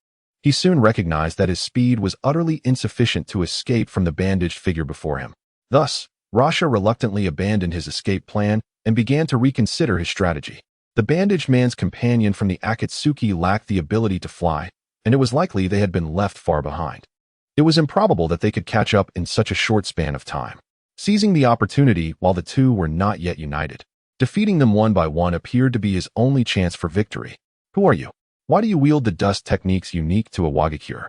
He soon recognized that his speed was utterly insufficient to escape from the bandaged figure before him. Thus, Rasha reluctantly abandoned his escape plan and began to reconsider his strategy. The bandaged man's companion from the Akatsuki lacked the ability to fly, and it was likely they had been left far behind. It was improbable that they could catch up in such a short span of time. Seizing the opportunity while the two were not yet united, defeating them one by one appeared to be his only chance for victory. Who are you? Why do you wield the dust techniques unique to a Wagakure?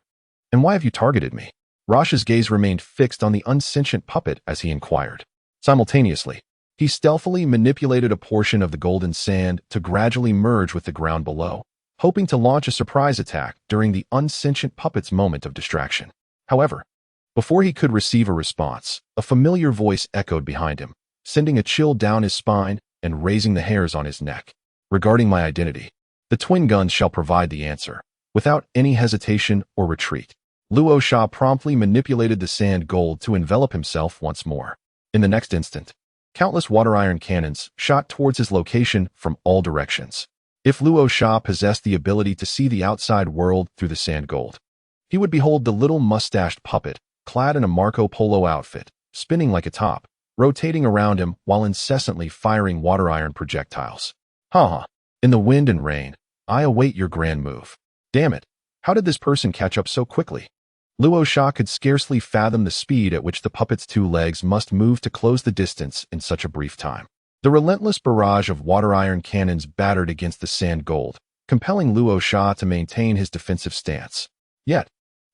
And why have you targeted me? Rasha's gaze remained fixed on the unsentient puppet as he inquired. Simultaneously, he stealthily manipulated a portion of the golden sand to gradually merge with the ground below, hoping to launch a surprise attack during the unsentient puppet's moment of distraction. However, before he could receive a response, a familiar voice echoed behind him, sending a chill down his spine and raising the hairs on his neck. Regarding my identity, the twin guns shall provide the answer. Without any hesitation or retreat, Luo Sha promptly manipulated the sand gold to envelop himself once more. In the next instant, countless water iron cannons shot towards his location from all directions. If Luo Sha possessed the ability to see the outside world through the sand gold, he would behold the little mustached puppet, clad in a Marco Polo outfit, spinning like a top, rotating around him while incessantly firing water iron projectiles. Ha! In the wind and rain, I await your grand move. Damn it, how did this person catch up so quickly? Luo Sha could scarcely fathom the speed at which the puppet's 2 legs must move to close the distance in such a brief time. The relentless barrage of water iron cannons battered against the sand gold, compelling Luo Sha to maintain his defensive stance. Yet,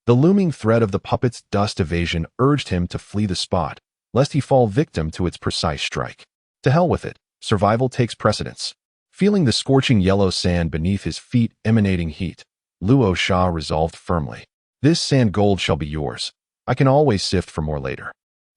the looming threat of the puppet's dust evasion urged him to flee the spot, lest he fall victim to its precise strike. To hell with it, survival takes precedence. Feeling the scorching yellow sand beneath his feet emanating heat, Luo Sha resolved firmly. This sand gold shall be yours. I can always sift for more later.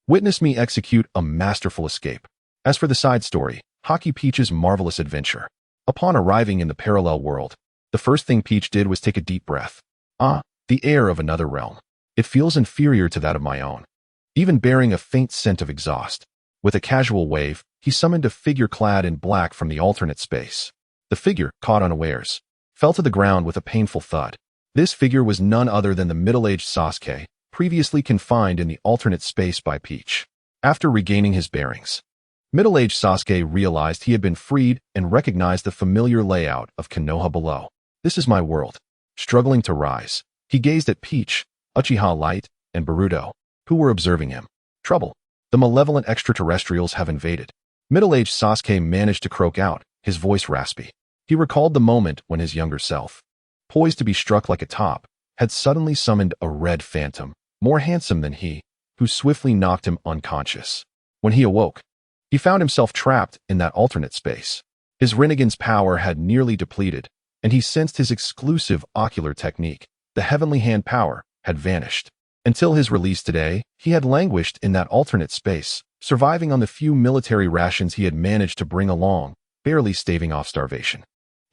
Witness me execute a masterful escape. As for the side story, Hockey Peach's marvelous adventure. Upon arriving in the parallel world, the first thing Peach did was take a deep breath. Ah, the air of another realm. It feels inferior to that of my own, even bearing a faint scent of exhaust. With a casual wave, he summoned a figure clad in black from the alternate space. The figure, caught unawares, fell to the ground with a painful thud. This figure was none other than the middle-aged Sasuke, previously confined in the alternate space by Peach. After regaining his bearings, middle-aged Sasuke realized he had been freed and recognized the familiar layout of Konoha below. This is my world. Struggling to rise, he gazed at Peach, Uchiha Light, and Boruto, who were observing him. Trouble. The malevolent extraterrestrials have invaded. Middle-aged Sasuke managed to croak out, his voice raspy. He recalled the moment when his younger self, poised to be struck like a top, had suddenly summoned a red phantom, more handsome than he, who swiftly knocked him unconscious. When he awoke, he found himself trapped in that alternate space. His Rinnegan's power had nearly depleted, and he sensed his exclusive ocular technique, the Heavenly Hand power, had vanished. Until his release today, he had languished in that alternate space, surviving on the few military rations he had managed to bring along, barely staving off starvation.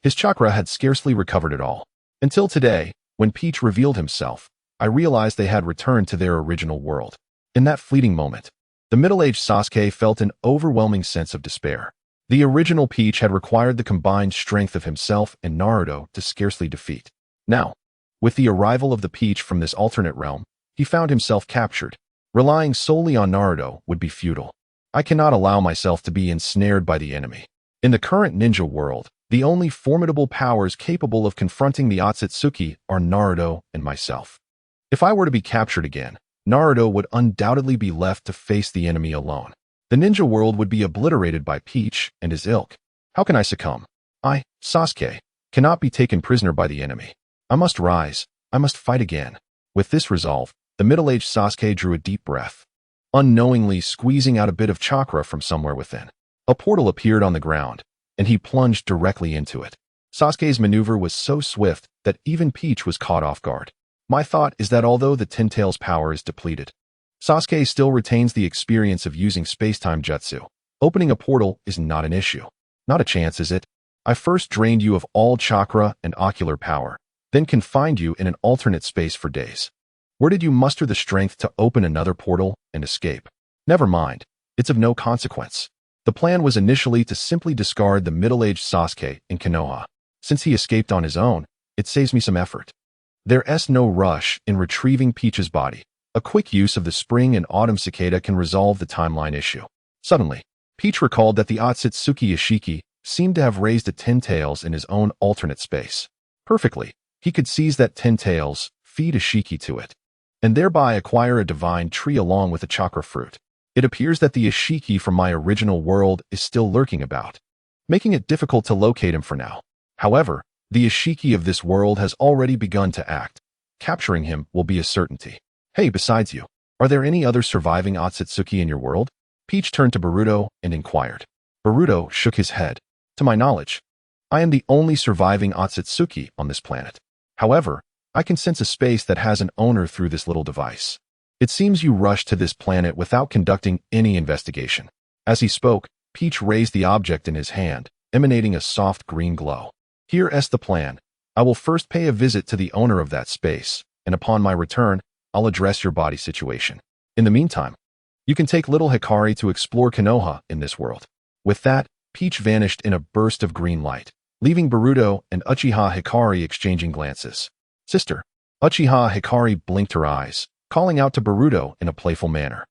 His chakra had scarcely recovered at all. Until today, when Peach revealed himself, I realized they had returned to their original world. In that fleeting moment, the middle-aged Sasuke felt an overwhelming sense of despair. The original Peach had required the combined strength of himself and Naruto to scarcely defeat. Now, with the arrival of the Peach from this alternate realm, he found himself captured. Relying solely on Naruto would be futile. I cannot allow myself to be ensnared by the enemy. In the current ninja world, the only formidable powers capable of confronting the Otsutsuki are Naruto and myself. If I were to be captured again, Naruto would undoubtedly be left to face the enemy alone. The ninja world would be obliterated by Peach and his ilk. How can I succumb? I, Sasuke, cannot be taken prisoner by the enemy. I must rise. I must fight again. With this resolve, the middle-aged Sasuke drew a deep breath, unknowingly squeezing out a bit of chakra from somewhere within. A portal appeared on the ground, and he plunged directly into it. Sasuke's maneuver was so swift that even Peach was caught off guard. My thought is that although the Ten Tails' power is depleted, Sasuke still retains the experience of using space-time jutsu. Opening a portal is not an issue. Not a chance, is it? I first drained you of all chakra and ocular power, then confined you in an alternate space for days. Where did you muster the strength to open another portal and escape? Never mind. It's of no consequence. The plan was initially to simply discard the middle-aged Sasuke in Konoha. Since he escaped on his own, it saves me some effort. There's no rush in retrieving Peach's body. A quick use of the spring and autumn cicada can resolve the timeline issue. Suddenly, Peach recalled that the Otsutsuki Momoshiki seemed to have raised a Ten Tails in his own alternate space. Perfectly, he could seize that Ten Tails, feed a Shiki to it, and thereby acquire a divine tree along with a chakra fruit. It appears that the Ashiki from my original world is still lurking about, making it difficult to locate him for now. However, the Ashiki of this world has already begun to act. Capturing him will be a certainty. Hey, besides you, are there any other surviving Otsutsuki in your world? Peach turned to Boruto and inquired. Boruto shook his head. To my knowledge, I am the only surviving Otsutsuki on this planet. However, I can sense a space that has an owner through this little device. It seems you rushed to this planet without conducting any investigation. As he spoke, Peach raised the object in his hand, emanating a soft green glow. Here's the plan. I will first pay a visit to the owner of that space, and upon my return, I'll address your body situation. In the meantime, you can take little Hikari to explore Konoha in this world. With that, Peach vanished in a burst of green light, leaving Boruto and Uchiha Hikari exchanging glances. Sister. Uchiha Hikari blinked her eyes, calling out to Boruto in a playful manner.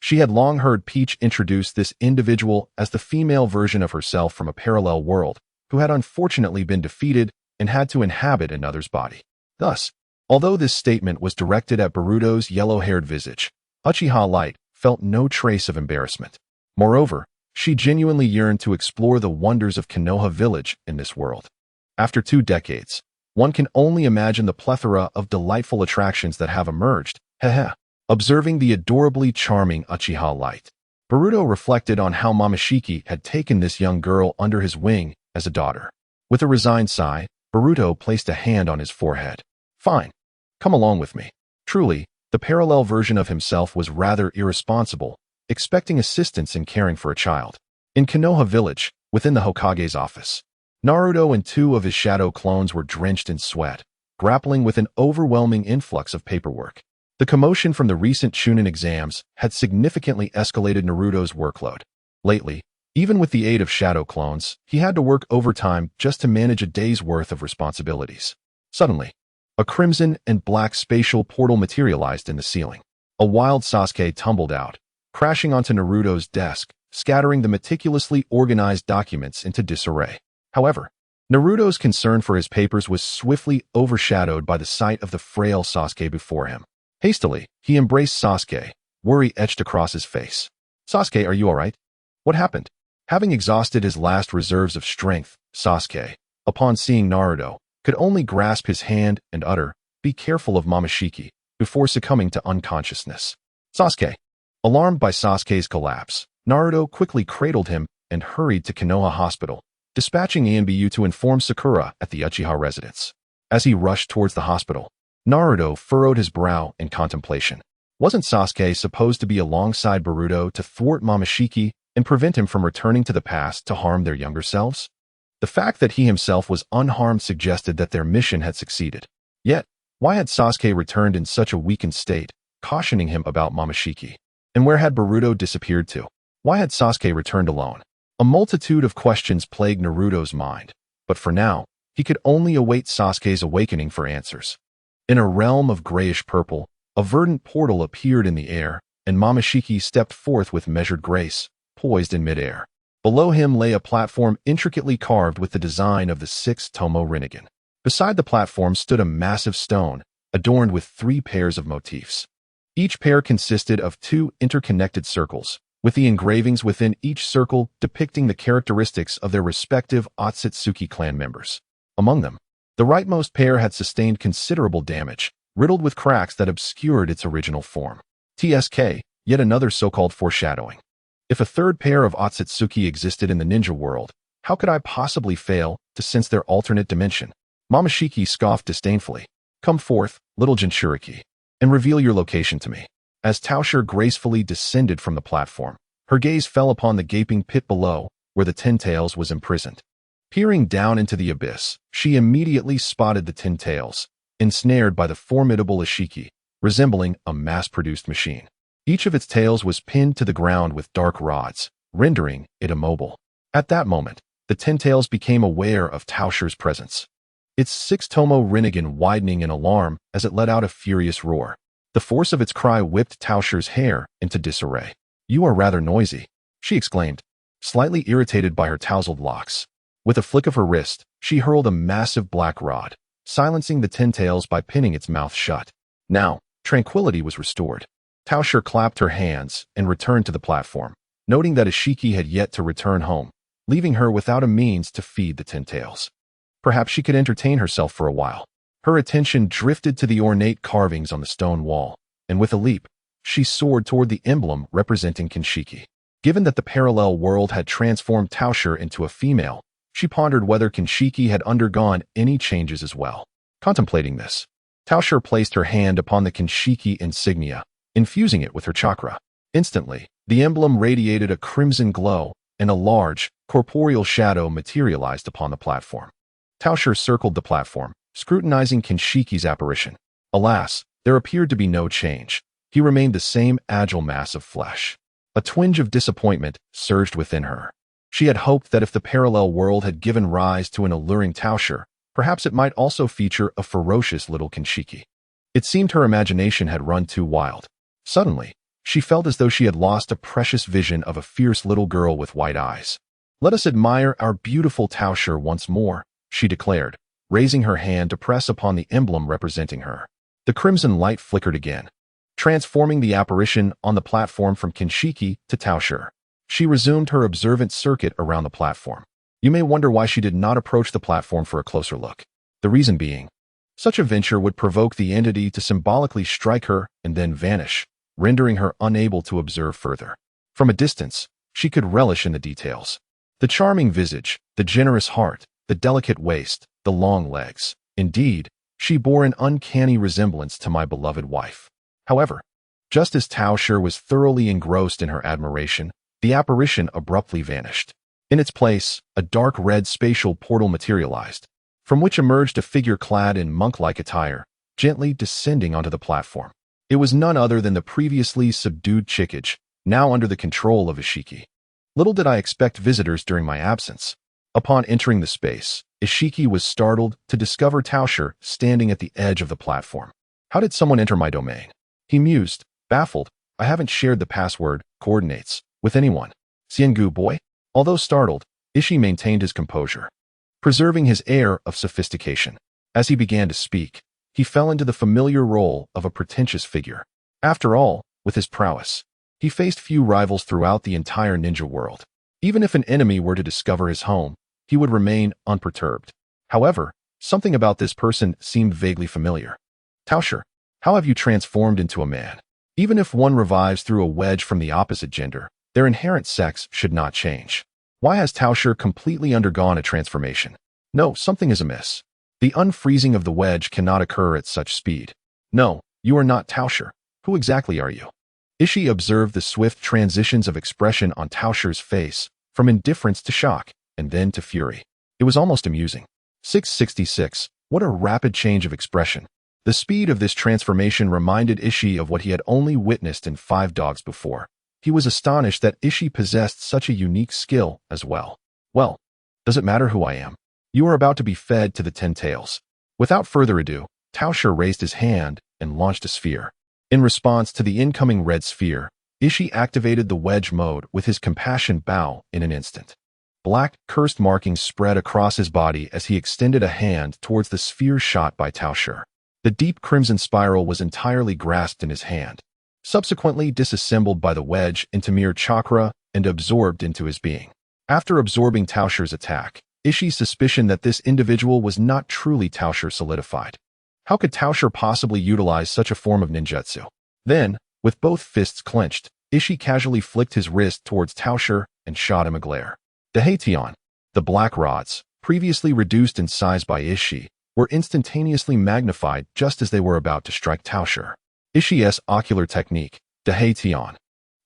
She had long heard Peach introduce this individual as the female version of herself from a parallel world, who had unfortunately been defeated and had to inhabit another's body. Thus, although this statement was directed at Boruto's yellow-haired visage, Uchiha Light felt no trace of embarrassment. Moreover, she genuinely yearned to explore the wonders of Konoha Village in this world. After 2 decades, one can only imagine the plethora of delightful attractions that have emerged. Hehe. Observing the adorably charming Uchiha Light, Boruto reflected on how Momoshiki had taken this young girl under his wing as a daughter. With a resigned sigh, Boruto placed a hand on his forehead. Fine. Come along with me. Truly, the parallel version of himself was rather irresponsible, expecting assistance in caring for a child. In Konoha Village, within the Hokage's office, Naruto and 2 of his shadow clones were drenched in sweat, grappling with an overwhelming influx of paperwork. The commotion from the recent Chunin exams had significantly escalated Naruto's workload. Lately, even with the aid of shadow clones, he had to work overtime just to manage a day's worth of responsibilities. Suddenly, a crimson and black spatial portal materialized in the ceiling. A wild Sasuke tumbled out, crashing onto Naruto's desk, scattering the meticulously organized documents into disarray. However, Naruto's concern for his papers was swiftly overshadowed by the sight of the frail Sasuke before him. Hastily, he embraced Sasuke, worry etched across his face. Sasuke, are you alright? What happened? Having exhausted his last reserves of strength, Sasuke, upon seeing Naruto, could only grasp his hand and utter, "Be careful of Momoshiki," before succumbing to unconsciousness. Sasuke. Alarmed by Sasuke's collapse, Naruto quickly cradled him and hurried to Konoha Hospital, dispatching Anbu to inform Sakura at the Uchiha residence. As he rushed towards the hospital, Naruto furrowed his brow in contemplation. Wasn't Sasuke supposed to be alongside Boruto to thwart Momoshiki and prevent him from returning to the past to harm their younger selves? The fact that he himself was unharmed suggested that their mission had succeeded. Yet, why had Sasuke returned in such a weakened state, cautioning him about Momoshiki? And where had Boruto disappeared to? Why had Sasuke returned alone? A multitude of questions plagued Naruto's mind, but for now, he could only await Sasuke's awakening for answers. In a realm of grayish-purple, a verdant portal appeared in the air, and Momoshiki stepped forth with measured grace, poised in midair. Below him lay a platform intricately carved with the design of the 6 Tomo Rinnegan. Beside the platform stood a massive stone, adorned with 3 pairs of motifs. Each pair consisted of 2 interconnected circles, with the engravings within each circle depicting the characteristics of their respective Otsutsuki clan members. Among them, the rightmost pair had sustained considerable damage, riddled with cracks that obscured its original form. TSK, yet another so-called foreshadowing. If a third pair of Otsutsuki existed in the ninja world, how could I possibly fail to sense their alternate dimension? Momoshiki scoffed disdainfully. Come forth, little Jinchuriki, and reveal your location to me. As Tao Shi gracefully descended from the platform, her gaze fell upon the gaping pit below, where the Ten Tails was imprisoned. Peering down into the abyss, she immediately spotted the Ten Tails, ensnared by the formidable Ishiki, resembling a mass-produced machine. Each of its tails was pinned to the ground with dark rods, rendering it immobile. At that moment, the Ten Tails became aware of Tao Shi's presence. Its 6 Tomo Rinnegan widening in alarm as it let out a furious roar. The force of its cry whipped Tao Shi's hair into disarray. You are rather noisy, she exclaimed, slightly irritated by her tousled locks. With a flick of her wrist, she hurled a massive black rod, silencing the Ten Tails by pinning its mouth shut. Now, tranquility was restored. Tao Shi clapped her hands and returned to the platform, noting that Ishiki had yet to return home, leaving her without a means to feed the Ten Tails. Perhaps she could entertain herself for a while. Her attention drifted to the ornate carvings on the stone wall, and with a leap, she soared toward the emblem representing Kinshiki. Given that the parallel world had transformed Tao Shi into a female, she pondered whether Kinshiki had undergone any changes as well. Contemplating this, Tao Shi placed her hand upon the Kinshiki insignia, infusing it with her chakra. Instantly, the emblem radiated a crimson glow, and a large, corporeal shadow materialized upon the platform. Tao Shi circled the platform, scrutinizing Kinshiki's apparition. Alas, there appeared to be no change. He remained the same agile mass of flesh. A twinge of disappointment surged within her. She had hoped that if the parallel world had given rise to an alluring Tao Shi, perhaps it might also feature a ferocious little Kinshiki. It seemed her imagination had run too wild. Suddenly, she felt as though she had lost a precious vision of a fierce little girl with white eyes. Let us admire our beautiful Tao Shi once more, she declared, raising her hand to press upon the emblem representing her. The crimson light flickered again, transforming the apparition on the platform from Kinshiki to Tao Shi. She resumed her observant circuit around the platform. You may wonder why she did not approach the platform for a closer look. The reason being, such a venture would provoke the entity to symbolically strike her and then vanish, rendering her unable to observe further. From a distance, she could relish in the details. The charming visage, the generous heart, the delicate waist, the long legs. Indeed, she bore an uncanny resemblance to my beloved wife. However, just as Tao Shi was thoroughly engrossed in her admiration, the apparition abruptly vanished. In its place, a dark red spatial portal materialized, from which emerged a figure clad in monk-like attire, gently descending onto the platform. It was none other than the previously subdued Chikage, now under the control of Ishiki. Little did I expect visitors during my absence. Upon entering the space, Ishiki was startled to discover Tao Shi standing at the edge of the platform. How did someone enter my domain? He mused, baffled. I haven't shared the password, coordinates, with anyone. Xiangu boy? Although startled, Ishii maintained his composure, preserving his air of sophistication. As he began to speak, he fell into the familiar role of a pretentious figure. After all, with his prowess, he faced few rivals throughout the entire ninja world. Even if an enemy were to discover his home, he would remain unperturbed. However, something about this person seemed vaguely familiar. Tao Shi, how have you transformed into a man? Even if one revives through a wedge from the opposite gender, their inherent sex should not change. Why has Tao Shi completely undergone a transformation? No, something is amiss. The unfreezing of the wedge cannot occur at such speed. No, you are not Tao Shi. Who exactly are you? Ishii observed the swift transitions of expression on Tao Shi's face, from indifference to shock, and then to fury. It was almost amusing. 666. What a rapid change of expression. The speed of this transformation reminded Ishii of what he had only witnessed in Five Dogs before. He was astonished that Ishii possessed such a unique skill as well. Well, does it matter who I am? You are about to be fed to the 10 tails. Without further ado, Tao Shi raised his hand and launched a sphere. In response to the incoming red sphere, Ishii activated the wedge mode with his compassion bow in an instant. Black, cursed markings spread across his body as he extended a hand towards the sphere shot by Tao Shi. The deep crimson spiral was entirely grasped in his hand, subsequently disassembled by the wedge into mere chakra and absorbed into his being. After absorbing Tao Shi's attack, Ishii's suspicion that this individual was not truly Tao Shi solidified. How could Tao Shi possibly utilize such a form of ninjutsu? Then, with both fists clenched, Ishii casually flicked his wrist towards Tao Shi and shot him a glare. Hehehe. The black rods, previously reduced in size by Ishii, were instantaneously magnified just as they were about to strike Tao Shi. Ishii's ocular technique, Hehehe,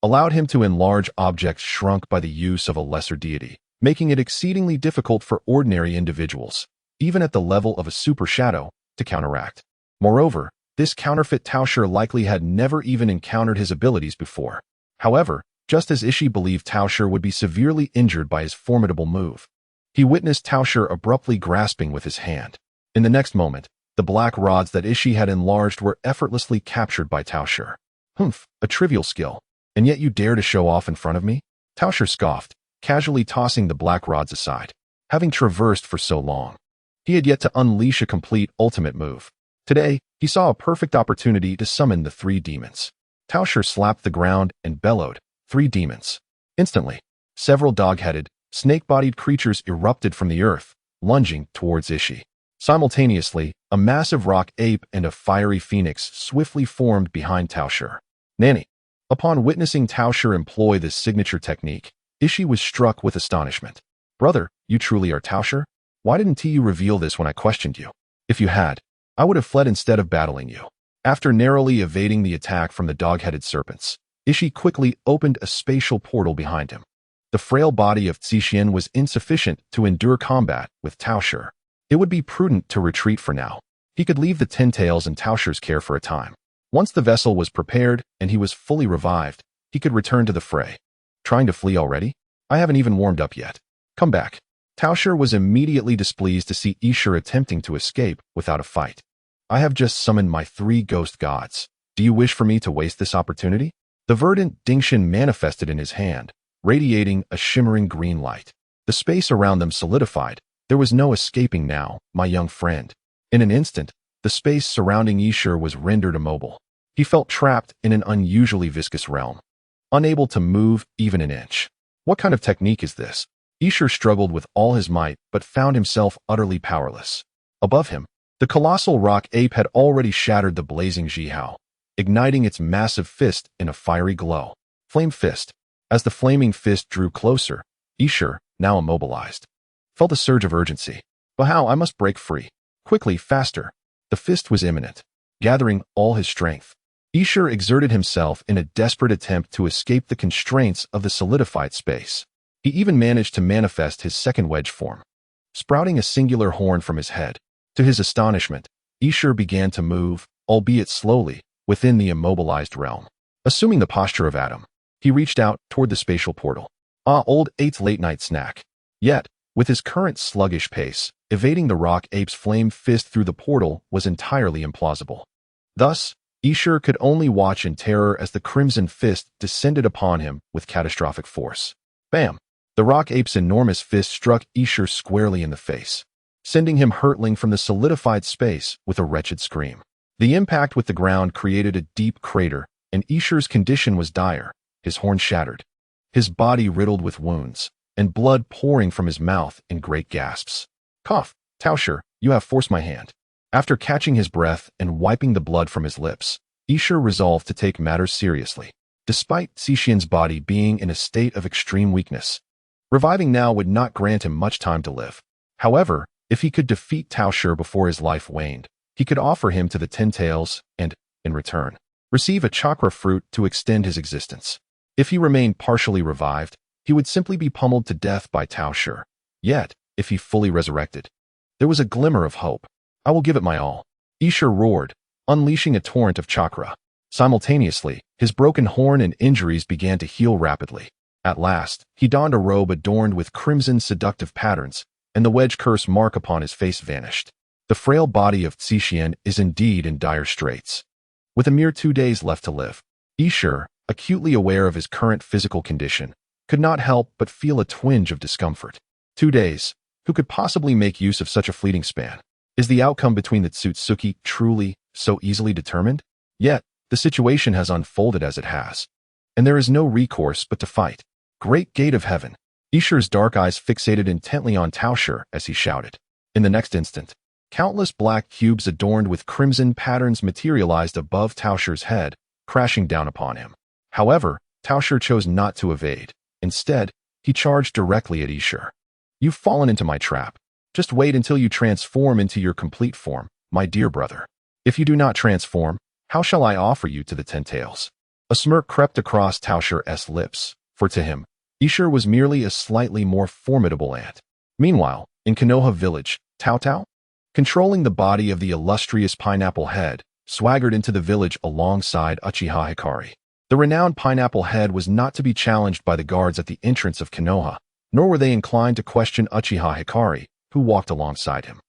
allowed him to enlarge objects shrunk by the use of a lesser deity, making it exceedingly difficult for ordinary individuals, even at the level of a super shadow, to counteract. Moreover, this counterfeit Tao Shi likely had never even encountered his abilities before. However, just as Ishii believed Tao Shi would be severely injured by his formidable move, he witnessed Tao Shi abruptly grasping with his hand. In the next moment, the black rods that Ishii had enlarged were effortlessly captured by Tao Shi. Humph, a trivial skill. And yet you dare to show off in front of me? Tao Shi scoffed, casually tossing the black rods aside. Having traversed for so long, he had yet to unleash a complete ultimate move. Today, he saw a perfect opportunity to summon the 3 demons. Tao Shi slapped the ground and bellowed, 3 demons. Instantly, several dog-headed, snake-bodied creatures erupted from the earth, lunging towards Ishii. Simultaneously, a massive rock ape and a fiery phoenix swiftly formed behind Tao Shi. Nanny. Upon witnessing Tao Shi employ this signature technique, Ishii was struck with astonishment. Brother, you truly are Tao Shi? Why didn't you reveal this when I questioned you? If you had, I would have fled instead of battling you. After narrowly evading the attack from the dog-headed serpents, Ishii quickly opened a spatial portal behind him. The frail body of Zixian was insufficient to endure combat with Tao Shi. It would be prudent to retreat for now. He could leave the 10 tails in Tao Shi's care for a time. Once the vessel was prepared and he was fully revived, he could return to the fray. Trying to flee already? I haven't even warmed up yet. Come back. Tao Shi was immediately displeased to see Ishii attempting to escape without a fight. I have just summoned my 3 ghost gods. Do you wish for me to waste this opportunity? The verdant Dingshin manifested in his hand, radiating a shimmering green light. The space around them solidified. There was no escaping now, my young friend. In an instant, the space surrounding Ishii was rendered immobile. He felt trapped in an unusually viscous realm, unable to move even an inch. What kind of technique is this? Ishii struggled with all his might but found himself utterly powerless. Above him, the colossal rock ape had already shattered the blazing Zhihao, igniting its massive fist in a fiery glow. Flame fist. As the flaming fist drew closer, Ishii, now immobilized, felt a surge of urgency. But how? I must break free. Quickly, faster. The fist was imminent. Gathering all his strength, Ishii exerted himself in a desperate attempt to escape the constraints of the solidified space. He even managed to manifest his second wedge form, sprouting a singular horn from his head. To his astonishment, Ishii began to move, albeit slowly, within the immobilized realm. Assuming the posture of Adam, he reached out toward the spatial portal. Old Eight's late-night snack. Yet, with his current sluggish pace, evading the rock ape's flame fist through the portal was entirely implausible. Thus, Ishii could only watch in terror as the crimson fist descended upon him with catastrophic force. Bam! The rock ape's enormous fist struck Ishii squarely in the face, sending him hurtling from the solidified space with a wretched scream. The impact with the ground created a deep crater, and Ishii's condition was dire, his horn shattered, his body riddled with wounds, and blood pouring from his mouth in great gasps. Cough, Tao Shi, you have forced my hand. After catching his breath and wiping the blood from his lips, Ishii resolved to take matters seriously. Despite Zixian's body being in a state of extreme weakness, reviving now would not grant him much time to live. However, if he could defeat Tao Shi before his life waned, he could offer him to the 10 tails and, in return, receive a chakra fruit to extend his existence. If he remained partially revived, he would simply be pummeled to death by Tao Shi. Yet, if he fully resurrected, there was a glimmer of hope. I will give it my all. Isha roared, unleashing a torrent of chakra. Simultaneously, his broken horn and injuries began to heal rapidly. At last, he donned a robe adorned with crimson seductive patterns, and the wedge curse mark upon his face vanished. The frail body of Zixian is indeed in dire straits. With a mere 2 days left to live, Isha, acutely aware of his current physical condition, could not help but feel a twinge of discomfort. 2 days? Who could possibly make use of such a fleeting span? Is the outcome between the Otsutsuki truly so easily determined? Yet, the situation has unfolded as it has, and there is no recourse but to fight. Great gate of heaven! Isha's dark eyes fixated intently on Tao Shi as he shouted. In the next instant, countless black cubes adorned with crimson patterns materialized above Tao Shi's head, crashing down upon him. However, Tao Shi chose not to evade. Instead, he charged directly at Isha. You've fallen into my trap. Just wait until you transform into your complete form, my dear brother. If you do not transform, how shall I offer you to the Ten Tails? A smirk crept across Tao Shi's lips, for to him, Isha was merely a slightly more formidable ant. Meanwhile, in Konoha village, Tao, controlling the body of the illustrious Pineapple Head, swaggered into the village alongside Uchiha Hikari. The renowned Pineapple Head was not to be challenged by the guards at the entrance of Konoha, nor were they inclined to question Uchiha Hikari, who walked alongside him.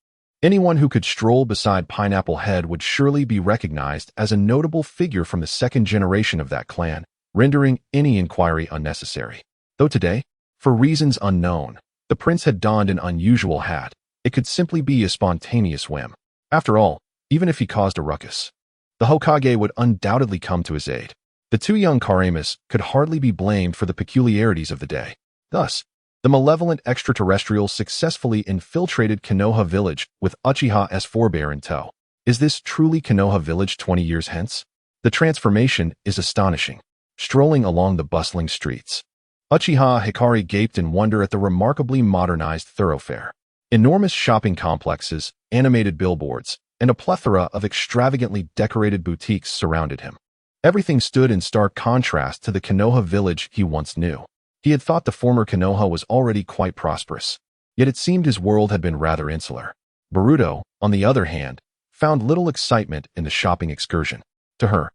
Anyone who could stroll beside Pineapple Head would surely be recognized as a notable figure from the second generation of that clan, rendering any inquiry unnecessary. Though today, for reasons unknown, the prince had donned an unusual hat, it could simply be a spontaneous whim. After all, even if he caused a ruckus, the Hokage would undoubtedly come to his aid. The two young Karemas could hardly be blamed for the peculiarities of the day. Thus, the malevolent extraterrestrials successfully infiltrated Konoha village with Uchiha's forebear in tow. Is this truly Konoha village 20 years hence? The transformation is astonishing. Strolling along the bustling streets, Uchiha Hikari gaped in wonder at the remarkably modernized thoroughfare. Enormous shopping complexes, animated billboards, and a plethora of extravagantly decorated boutiques surrounded him. Everything stood in stark contrast to the Konoha village he once knew. He had thought the former Konoha was already quite prosperous, yet it seemed his world had been rather insular. Boruto, on the other hand, found little excitement in the shopping excursion. To her,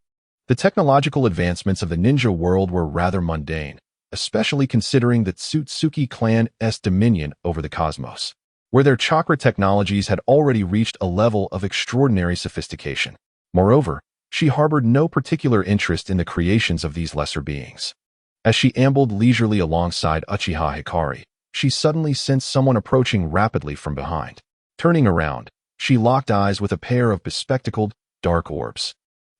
the technological advancements of the ninja world were rather mundane, especially considering the Otsutsuki clan's dominion over the cosmos, where their chakra technologies had already reached a level of extraordinary sophistication. Moreover, she harbored no particular interest in the creations of these lesser beings. As she ambled leisurely alongside Uchiha Hikari, she suddenly sensed someone approaching rapidly from behind. Turning around, she locked eyes with a pair of bespectacled, dark orbs.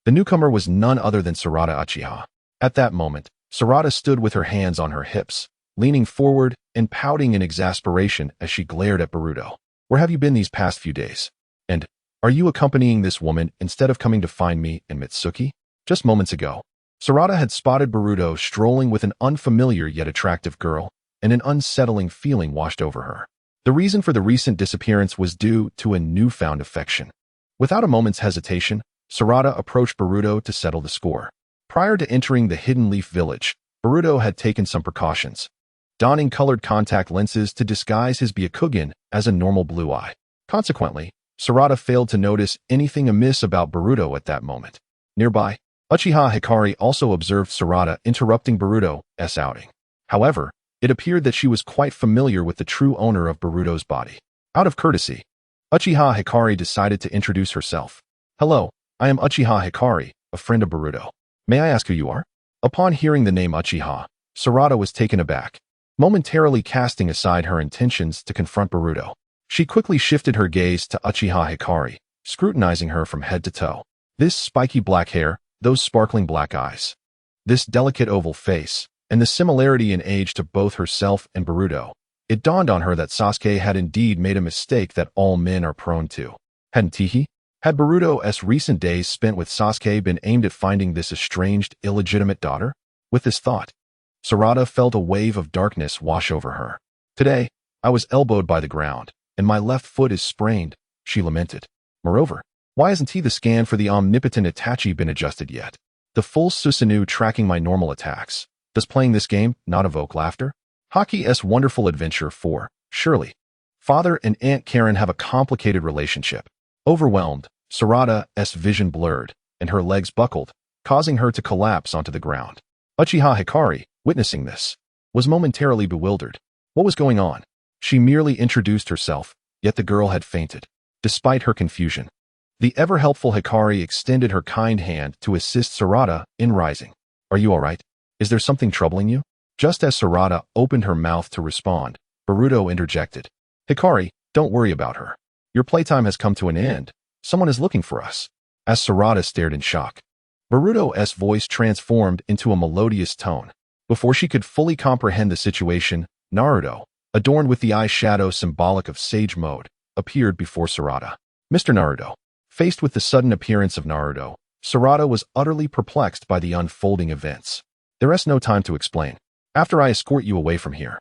The newcomer was none other than Sarada Uchiha. At that moment, Sarada stood with her hands on her hips, leaning forward and pouting in exasperation as she glared at Boruto. Where have you been these past few days? And, are you accompanying this woman instead of coming to find me and Mitsuki? Just moments ago, Sarada had spotted Boruto strolling with an unfamiliar yet attractive girl, and an unsettling feeling washed over her. The reason for the recent disappearance was due to a newfound affection. Without a moment's hesitation, Sarada approached Boruto to settle the score. Prior to entering the Hidden Leaf Village, Boruto had taken some precautions, donning colored contact lenses to disguise his Byakugan as a normal blue eye. Consequently, Sarada failed to notice anything amiss about Boruto at that moment. Nearby, Uchiha Hikari also observed Sarada interrupting Boruto's outing. However, it appeared that she was quite familiar with the true owner of Boruto's body. Out of courtesy, Uchiha Hikari decided to introduce herself. Hello, I am Uchiha Hikari, a friend of Boruto. May I ask who you are? Upon hearing the name Uchiha, Sarada was taken aback, momentarily casting aside her intentions to confront Boruto. She quickly shifted her gaze to Uchiha Hikari, scrutinizing her from head to toe. This spiky black hair, those sparkling black eyes, this delicate oval face, and the similarity in age to both herself and Boruto. It dawned on her that Sasuke had indeed made a mistake that all men are prone to. Hadn't he? Had Boruto's recent days spent with Sasuke been aimed at finding this estranged, illegitimate daughter? With this thought, Sarada felt a wave of darkness wash over her. Today, I was elbowed by the ground, and my left foot is sprained, she lamented. Moreover, why hasn't the scan for the omnipotent Itachi been adjusted yet? The full Susanoo tracking my normal attacks. Does playing this game not evoke laughter? Hockey's Wonderful Adventure 4. Surely. Father and Aunt Karen have a complicated relationship. Overwhelmed, Sarada's vision blurred, and her legs buckled, causing her to collapse onto the ground. Uchiha Hikari, witnessing this, was momentarily bewildered. What was going on? She merely introduced herself, yet the girl had fainted. Despite her confusion, the ever-helpful Hikari extended her kind hand to assist Sarada in rising. Are you all right? Is there something troubling you? Just as Sarada opened her mouth to respond, Boruto interjected. Hikari, don't worry about her. Your playtime has come to an end. Someone is looking for us. As Sarada stared in shock, Boruto's voice transformed into a melodious tone. Before she could fully comprehend the situation, Naruto, adorned with the eyeshadow symbolic of Sage Mode, appeared before Sarada. Mr. Naruto. Faced with the sudden appearance of Naruto, Sarada was utterly perplexed by the unfolding events. There is no time to explain. After I escort you away from here,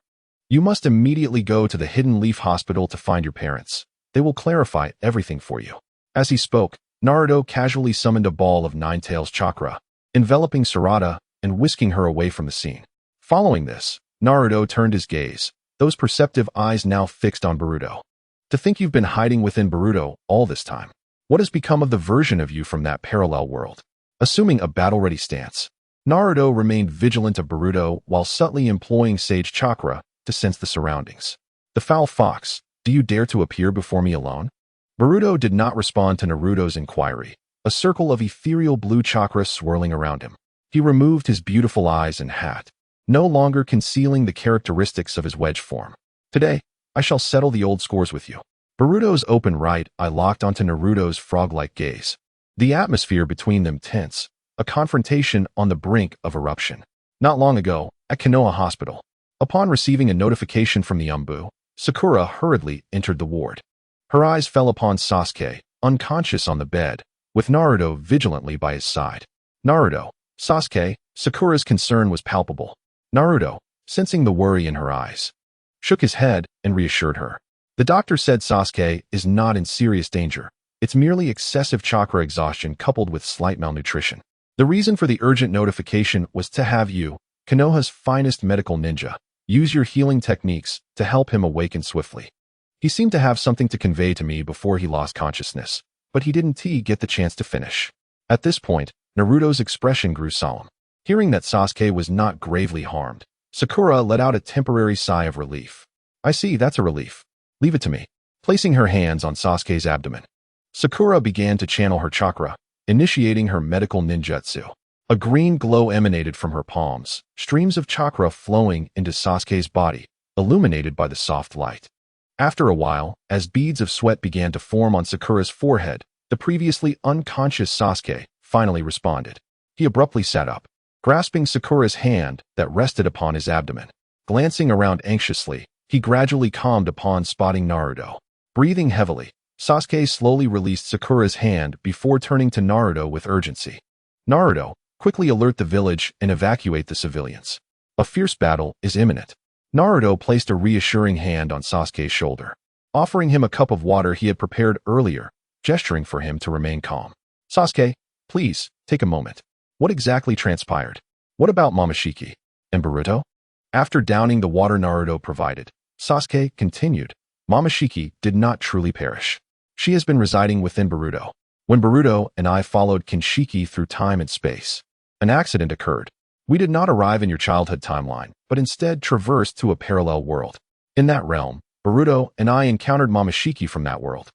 you must immediately go to the Hidden Leaf Hospital to find your parents. They will clarify everything for you. As he spoke, Naruto casually summoned a ball of Nine-Tails chakra, enveloping Sarada and whisking her away from the scene. Following this, Naruto turned his gaze, those perceptive eyes now fixed on Boruto. To think you've been hiding within Boruto all this time. What has become of the version of you from that parallel world? Assuming a battle-ready stance, Naruto remained vigilant of Boruto while subtly employing Sage Chakra to sense the surroundings. The foul fox, do you dare to appear before me alone? Boruto did not respond to Naruto's inquiry, a circle of ethereal blue chakra swirling around him. He removed his beautiful eyes and hat, no longer concealing the characteristics of his wedge form. Today, I shall settle the old scores with you. Boruto's open right eye locked onto Naruto's frog-like gaze. The atmosphere between them tense, a confrontation on the brink of eruption. Not long ago, at Konoha Hospital, upon receiving a notification from the Umbu, Sakura hurriedly entered the ward. Her eyes fell upon Sasuke, unconscious on the bed, with Naruto vigilantly by his side. Naruto, Sasuke, Sakura's concern was palpable. Naruto, sensing the worry in her eyes, shook his head and reassured her. The doctor said Sasuke is not in serious danger. It's merely excessive chakra exhaustion coupled with slight malnutrition. The reason for the urgent notification was to have you, Konoha's finest medical ninja, use your healing techniques to help him awaken swiftly. He seemed to have something to convey to me before he lost consciousness, but he didn't get the chance to finish. At this point, Naruto's expression grew solemn. Hearing that Sasuke was not gravely harmed, Sakura let out a temporary sigh of relief. I see, that's a relief. Leave it to me. Placing her hands on Sasuke's abdomen, Sakura began to channel her chakra, initiating her medical ninjutsu. A green glow emanated from her palms, streams of chakra flowing into Sasuke's body, illuminated by the soft light. After a while, as beads of sweat began to form on Sakura's forehead, the previously unconscious Sasuke finally responded. He abruptly sat up, grasping Sakura's hand that rested upon his abdomen. Glancing around anxiously, he gradually calmed upon spotting Naruto. Breathing heavily, Sasuke slowly released Sakura's hand before turning to Naruto with urgency. Naruto, quickly alert the village and evacuate the civilians. A fierce battle is imminent. Naruto placed a reassuring hand on Sasuke's shoulder, offering him a cup of water he had prepared earlier, gesturing for him to remain calm. Sasuke, please, take a moment. What exactly transpired? What about Momoshiki and Boruto? After downing the water Naruto provided, Sasuke continued. Momoshiki did not truly perish. She has been residing within Boruto. When Boruto and I followed Kinshiki through time and space, an accident occurred. We did not arrive in your childhood timeline, but instead traversed to a parallel world. In that realm, Boruto and I encountered Momoshiki from that world.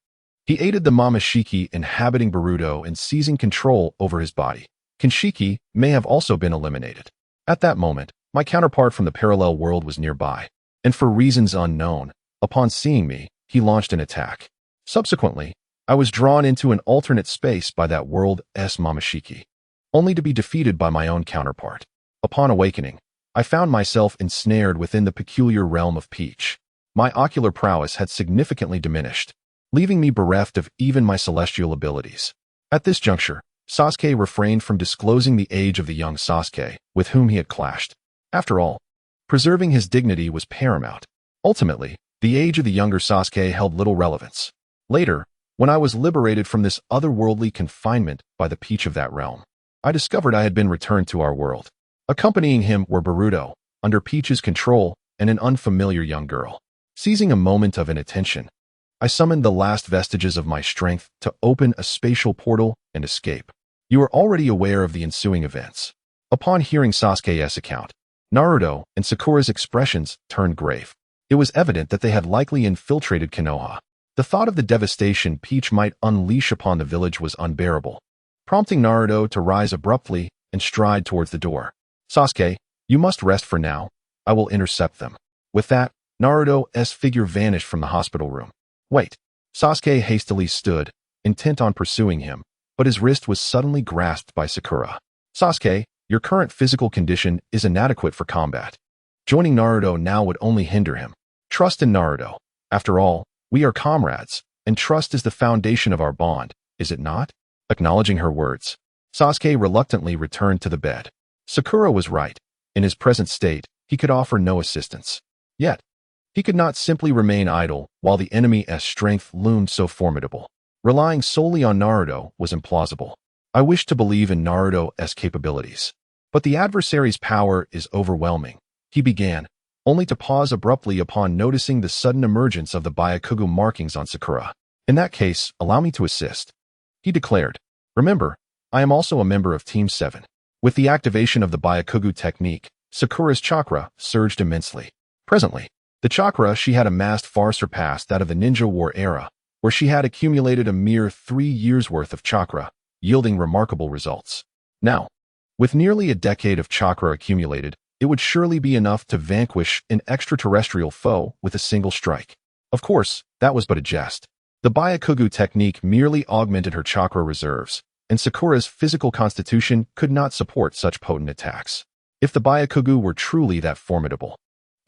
He aided the Momoshiki inhabiting Boruto and seizing control over his body. Kinshiki may have also been eliminated. At that moment, my counterpart from the parallel world was nearby, and for reasons unknown, upon seeing me, he launched an attack. Subsequently, I was drawn into an alternate space by that world's Momoshiki, only to be defeated by my own counterpart. Upon awakening, I found myself ensnared within the peculiar realm of Peach. My ocular prowess had significantly diminished, leaving me bereft of even my celestial abilities. At this juncture, Sasuke refrained from disclosing the age of the young Sasuke with whom he had clashed. After all, preserving his dignity was paramount. Ultimately, the age of the younger Sasuke held little relevance. Later, when I was liberated from this otherworldly confinement by the Peach of that realm, I discovered I had been returned to our world. Accompanying him were Boruto, under Peach's control, and an unfamiliar young girl. Seizing a moment of inattention, I summoned the last vestiges of my strength to open a spatial portal and escape. You are already aware of the ensuing events. Upon hearing Sasuke's account, Naruto and Sakura's expressions turned grave. It was evident that they had likely infiltrated Konoha. The thought of the devastation Peach might unleash upon the village was unbearable, prompting Naruto to rise abruptly and stride towards the door. Sasuke, you must rest for now. I will intercept them. With that, Naruto's figure vanished from the hospital room. Wait. Sasuke hastily stood, intent on pursuing him, but his wrist was suddenly grasped by Sakura. Sasuke, your current physical condition is inadequate for combat. Joining Naruto now would only hinder him. Trust in Naruto. After all, we are comrades, and trust is the foundation of our bond, is it not? Acknowledging her words, Sasuke reluctantly returned to the bed. Sakura was right. In his present state, he could offer no assistance. Yet, he could not simply remain idle while the enemy's strength loomed so formidable. Relying solely on Naruto was implausible. I wished to believe in Naruto's capabilities, but the adversary's power is overwhelming. He began, only to pause abruptly upon noticing the sudden emergence of the Byakugan markings on Sakura. In that case, allow me to assist, he declared. Remember, I am also a member of Team 7. With the activation of the Byakugan technique, Sakura's chakra surged immensely. Presently, the chakra she had amassed far surpassed that of the Ninja War era, where she had accumulated a mere 3 years' worth of chakra, yielding remarkable results. Now, with nearly a decade of chakra accumulated, it would surely be enough to vanquish an extraterrestrial foe with a single strike. Of course, that was but a jest. The Byakugan technique merely augmented her chakra reserves, and Sakura's physical constitution could not support such potent attacks. If the Byakugan were truly that formidable,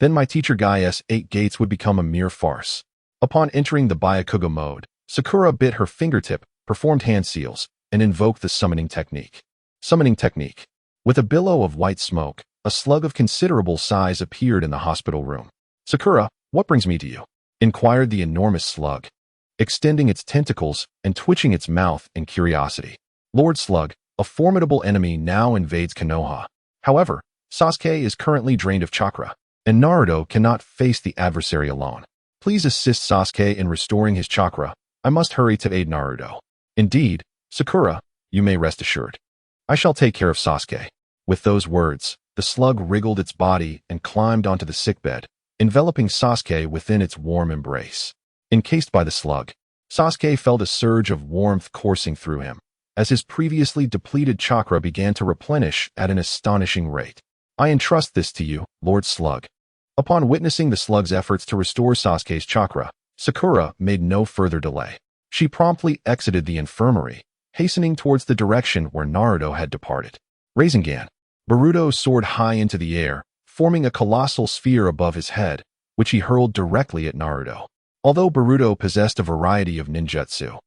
then my teacher Gaia's 8 gates would become a mere farce. Upon entering the Byakugan mode, Sakura bit her fingertip, performed hand seals, and invoked the summoning technique. Summoning technique. With a billow of white smoke, a slug of considerable size appeared in the hospital room. Sakura, what brings me to you? Inquired the enormous slug, extending its tentacles and twitching its mouth in curiosity. Lord Slug, a formidable enemy now invades Konoha. However, Sasuke is currently drained of chakra, and Naruto cannot face the adversary alone. Please assist Sasuke in restoring his chakra. I must hurry to aid Naruto. Indeed, Sakura, you may rest assured. I shall take care of Sasuke. With those words, the slug wriggled its body and climbed onto the sickbed, enveloping Sasuke within its warm embrace. Encased by the slug, Sasuke felt a surge of warmth coursing through him, as his previously depleted chakra began to replenish at an astonishing rate. I entrust this to you, Lord Slug. Upon witnessing the slug's efforts to restore Sasuke's chakra, Sakura made no further delay. She promptly exited the infirmary, hastening towards the direction where Naruto had departed. Rasengan. Boruto soared high into the air, forming a colossal sphere above his head, which he hurled directly at Naruto. Although Boruto possessed a variety of ninjutsu,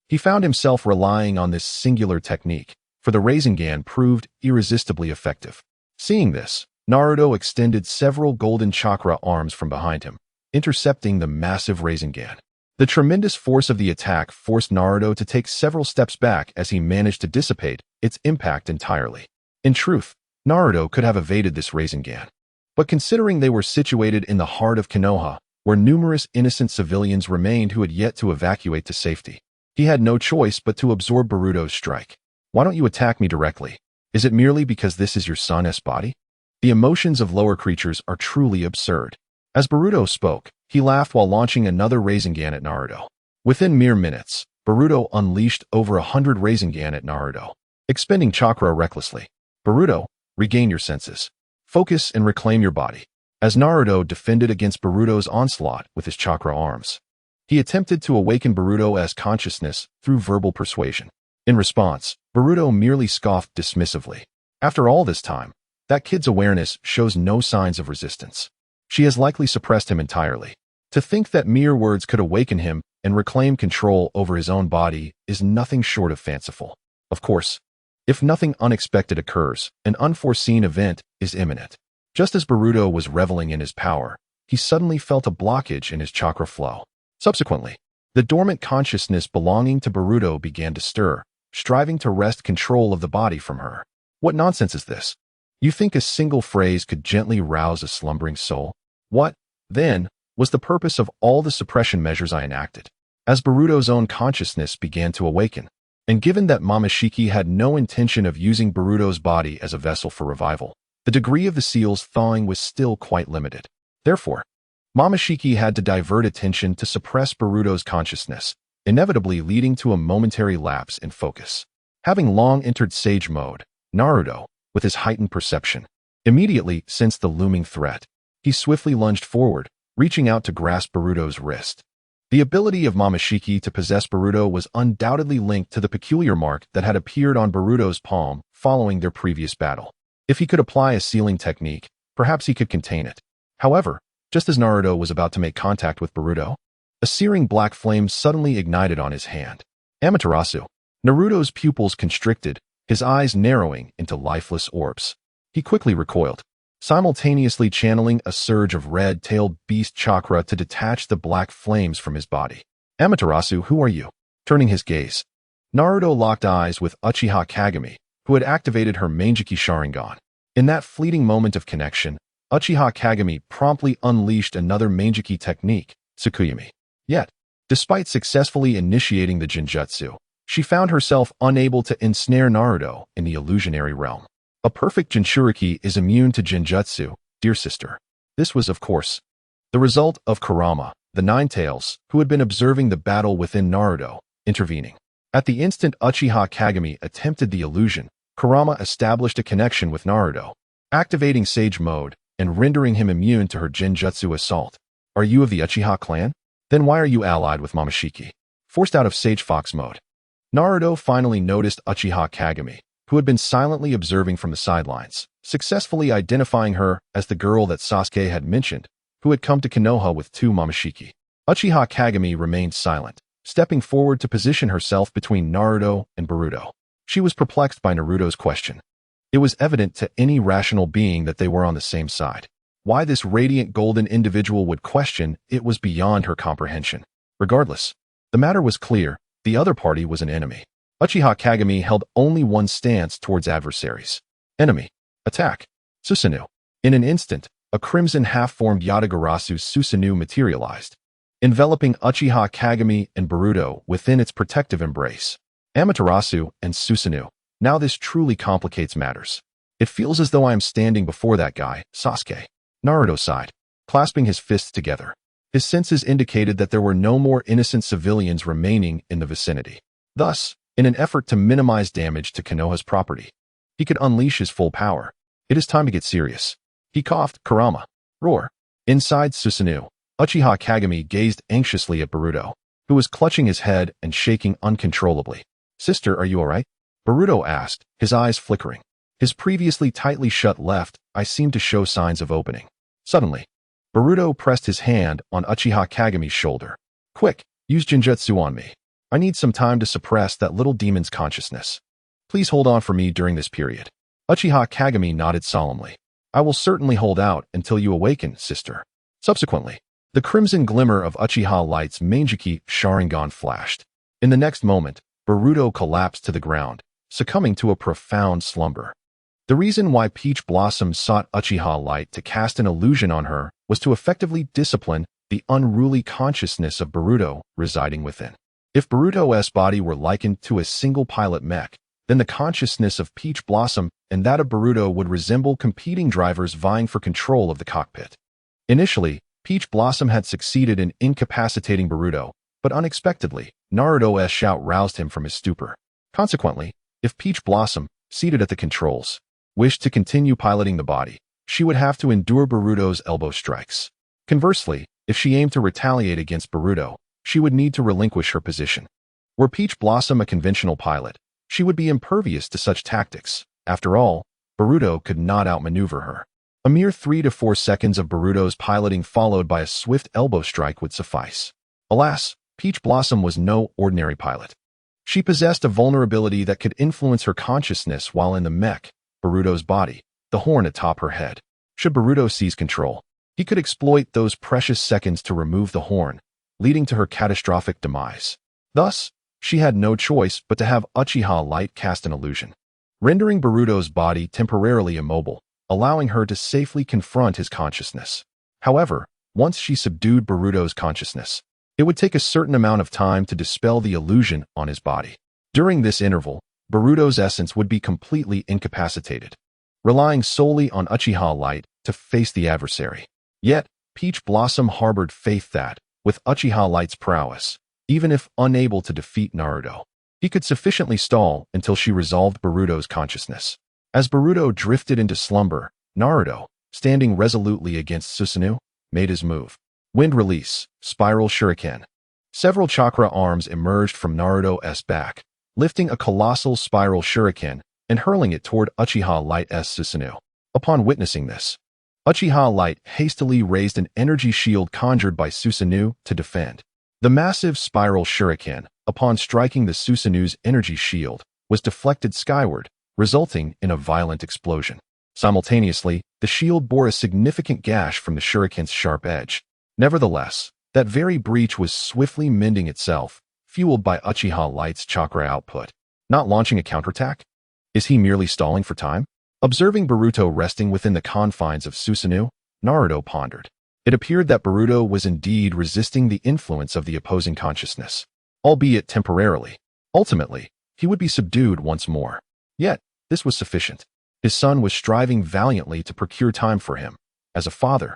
he found himself relying on this singular technique, for the Rasengan proved irresistibly effective. Seeing this, Naruto extended several golden chakra arms from behind him, intercepting the massive Rasengan. The tremendous force of the attack forced Naruto to take several steps back as he managed to dissipate its impact entirely. In truth, Naruto could have evaded this Rasengan, but considering they were situated in the heart of Konoha, where numerous innocent civilians remained who had yet to evacuate to safety, he had no choice but to absorb Boruto's strike. Why don't you attack me directly? Is it merely because this is your son's body? The emotions of lower creatures are truly absurd. As Boruto spoke, he laughed while launching another Rasengan at Naruto. Within mere minutes, Boruto unleashed over 100 Rasengan at Naruto, expending chakra recklessly. Boruto, regain your senses. Focus and reclaim your body. As Naruto defended against Boruto's onslaught with his chakra arms, he attempted to awaken Boruto's consciousness through verbal persuasion. In response, Boruto merely scoffed dismissively. After all this time, that kid's awareness shows no signs of resistance. She has likely suppressed him entirely. To think that mere words could awaken him and reclaim control over his own body is nothing short of fanciful. Of course, if nothing unexpected occurs, an unforeseen event is imminent. Just as Boruto was reveling in his power, he suddenly felt a blockage in his chakra flow. Subsequently, the dormant consciousness belonging to Boruto began to stir, striving to wrest control of the body from her. What nonsense is this? You think a single phrase could gently rouse a slumbering soul? What, then, was the purpose of all the suppression measures I enacted? As Boruto's own consciousness began to awaken, and given that Momoshiki had no intention of using Boruto's body as a vessel for revival, the degree of the seal's thawing was still quite limited. Therefore, Momoshiki had to divert attention to suppress Boruto's consciousness, inevitably leading to a momentary lapse in focus. Having long entered Sage Mode, Naruto, with his heightened perception, immediately sensed the looming threat. He swiftly lunged forward, reaching out to grasp Boruto's wrist. The ability of Momoshiki to possess Boruto was undoubtedly linked to the peculiar mark that had appeared on Boruto's palm following their previous battle. If he could apply a sealing technique, perhaps he could contain it. However, just as Naruto was about to make contact with Boruto, a searing black flame suddenly ignited on his hand. Amaterasu. Naruto's pupils constricted, his eyes narrowing into lifeless orbs. He quickly recoiled, simultaneously channeling a surge of red-tailed beast chakra to detach the black flames from his body. Amaterasu, who are you? Turning his gaze, Naruto locked eyes with Uchiha Kagami, who had activated her Manjiki Sharingan. In that fleeting moment of connection, Uchiha Kagami promptly unleashed another Manjiki technique, Tsukuyami. Yet, despite successfully initiating the Genjutsu, she found herself unable to ensnare Naruto in the illusionary realm. A perfect Jinchuriki is immune to Genjutsu, dear sister. This was, of course, the result of Kurama, the Nine Tails, who had been observing the battle within Naruto, intervening. At the instant Uchiha Kagami attempted the illusion, Kurama established a connection with Naruto, activating Sage Mode and rendering him immune to her Genjutsu assault. Are you of the Uchiha clan? Then why are you allied with Momoshiki? Forced out of Sage Fox Mode, Naruto finally noticed Uchiha Kagami, who had been silently observing from the sidelines, successfully identifying her as the girl that Sasuke had mentioned, who had come to Konoha with two Momoshiki. Uchiha Kagami remained silent, stepping forward to position herself between Naruto and Boruto. She was perplexed by Naruto's question. It was evident to any rational being that they were on the same side. Why this radiant golden individual would question it was beyond her comprehension. Regardless, the matter was clear. The other party was an enemy. Uchiha Kagami held only one stance towards adversaries. Enemy. Attack. Susanoo. In an instant, a crimson half-formed Yatagarasu Susanoo materialized, enveloping Uchiha Kagami and Boruto within its protective embrace. Amaterasu and Susanoo. Now this truly complicates matters. It feels as though I am standing before that guy, Sasuke. Naruto sighed, clasping his fists together. His senses indicated that there were no more innocent civilians remaining in the vicinity. Thus, in an effort to minimize damage to Konoha's property, he could unleash his full power. It is time to get serious. He coughed, Kurama. Roar. Inside Susanoo, Uchiha Kagami gazed anxiously at Boruto, who was clutching his head and shaking uncontrollably. Sister, are you alright? Boruto asked, his eyes flickering. His previously tightly shut left eye seemed to show signs of opening. Suddenly, Boruto pressed his hand on Uchiha Kagami's shoulder. Quick, use Genjutsu on me. I need some time to suppress that little demon's consciousness. Please hold on for me during this period. Uchiha Kagami nodded solemnly. I will certainly hold out until you awaken, sister. Subsequently, the crimson glimmer of Uchiha Light's Manjiki Sharingan flashed. In the next moment, Boruto collapsed to the ground, succumbing to a profound slumber. The reason why Peach Blossom sought Uchiha Light to cast an illusion on her was to effectively discipline the unruly consciousness of Boruto residing within. If Boruto's body were likened to a single pilot mech, then the consciousness of Peach Blossom and that of Boruto would resemble competing drivers vying for control of the cockpit. Initially, Peach Blossom had succeeded in incapacitating Boruto, but unexpectedly, Naruto's shout roused him from his stupor. Consequently, if Peach Blossom, seated at the controls, wished to continue piloting the body, she would have to endure Boruto's elbow strikes. Conversely, if she aimed to retaliate against Boruto, she would need to relinquish her position. Were Peach Blossom a conventional pilot, she would be impervious to such tactics. After all, Boruto could not outmaneuver her. A mere 3 to 4 seconds of Boruto's piloting followed by a swift elbow strike would suffice. Alas, Peach Blossom was no ordinary pilot. She possessed a vulnerability that could influence her consciousness while in the mech, Boruto's body, the horn atop her head. Should Boruto seize control, he could exploit those precious seconds to remove the horn, leading to her catastrophic demise. Thus, She had no choice but to have Uchiha Light cast an illusion, rendering Boruto's body temporarily immobile, allowing her to safely confront his consciousness. However, once she subdued Boruto's consciousness, it would take a certain amount of time to dispel the illusion on his body. During this interval, Boruto's essence would be completely incapacitated, relying solely on Uchiha Light to face the adversary. Yet, Peach Blossom harbored faith that, with Uchiha Light's prowess, even if unable to defeat Naruto, he could sufficiently stall until she resolved Boruto's consciousness. As Boruto drifted into slumber, Naruto, standing resolutely against Susanoo, made his move. Wind release, spiral shuriken. Several chakra arms emerged from Naruto's back, lifting a colossal spiral shuriken and hurling it toward Uchiha Light's Susanoo. Upon witnessing this, Uchiha Light hastily raised an energy shield conjured by Susanoo to defend. The massive spiral shuriken, upon striking the Susanoo's energy shield, was deflected skyward, resulting in a violent explosion. Simultaneously, the shield bore a significant gash from the shuriken's sharp edge. Nevertheless, that very breach was swiftly mending itself, fueled by Uchiha Light's chakra output. Not launching a counterattack? Is he merely stalling for time? Observing Boruto resting within the confines of Susanoo, Naruto pondered. It appeared that Boruto was indeed resisting the influence of the opposing consciousness, albeit temporarily. Ultimately, he would be subdued once more. Yet, this was sufficient. His son was striving valiantly to procure time for him. As a father,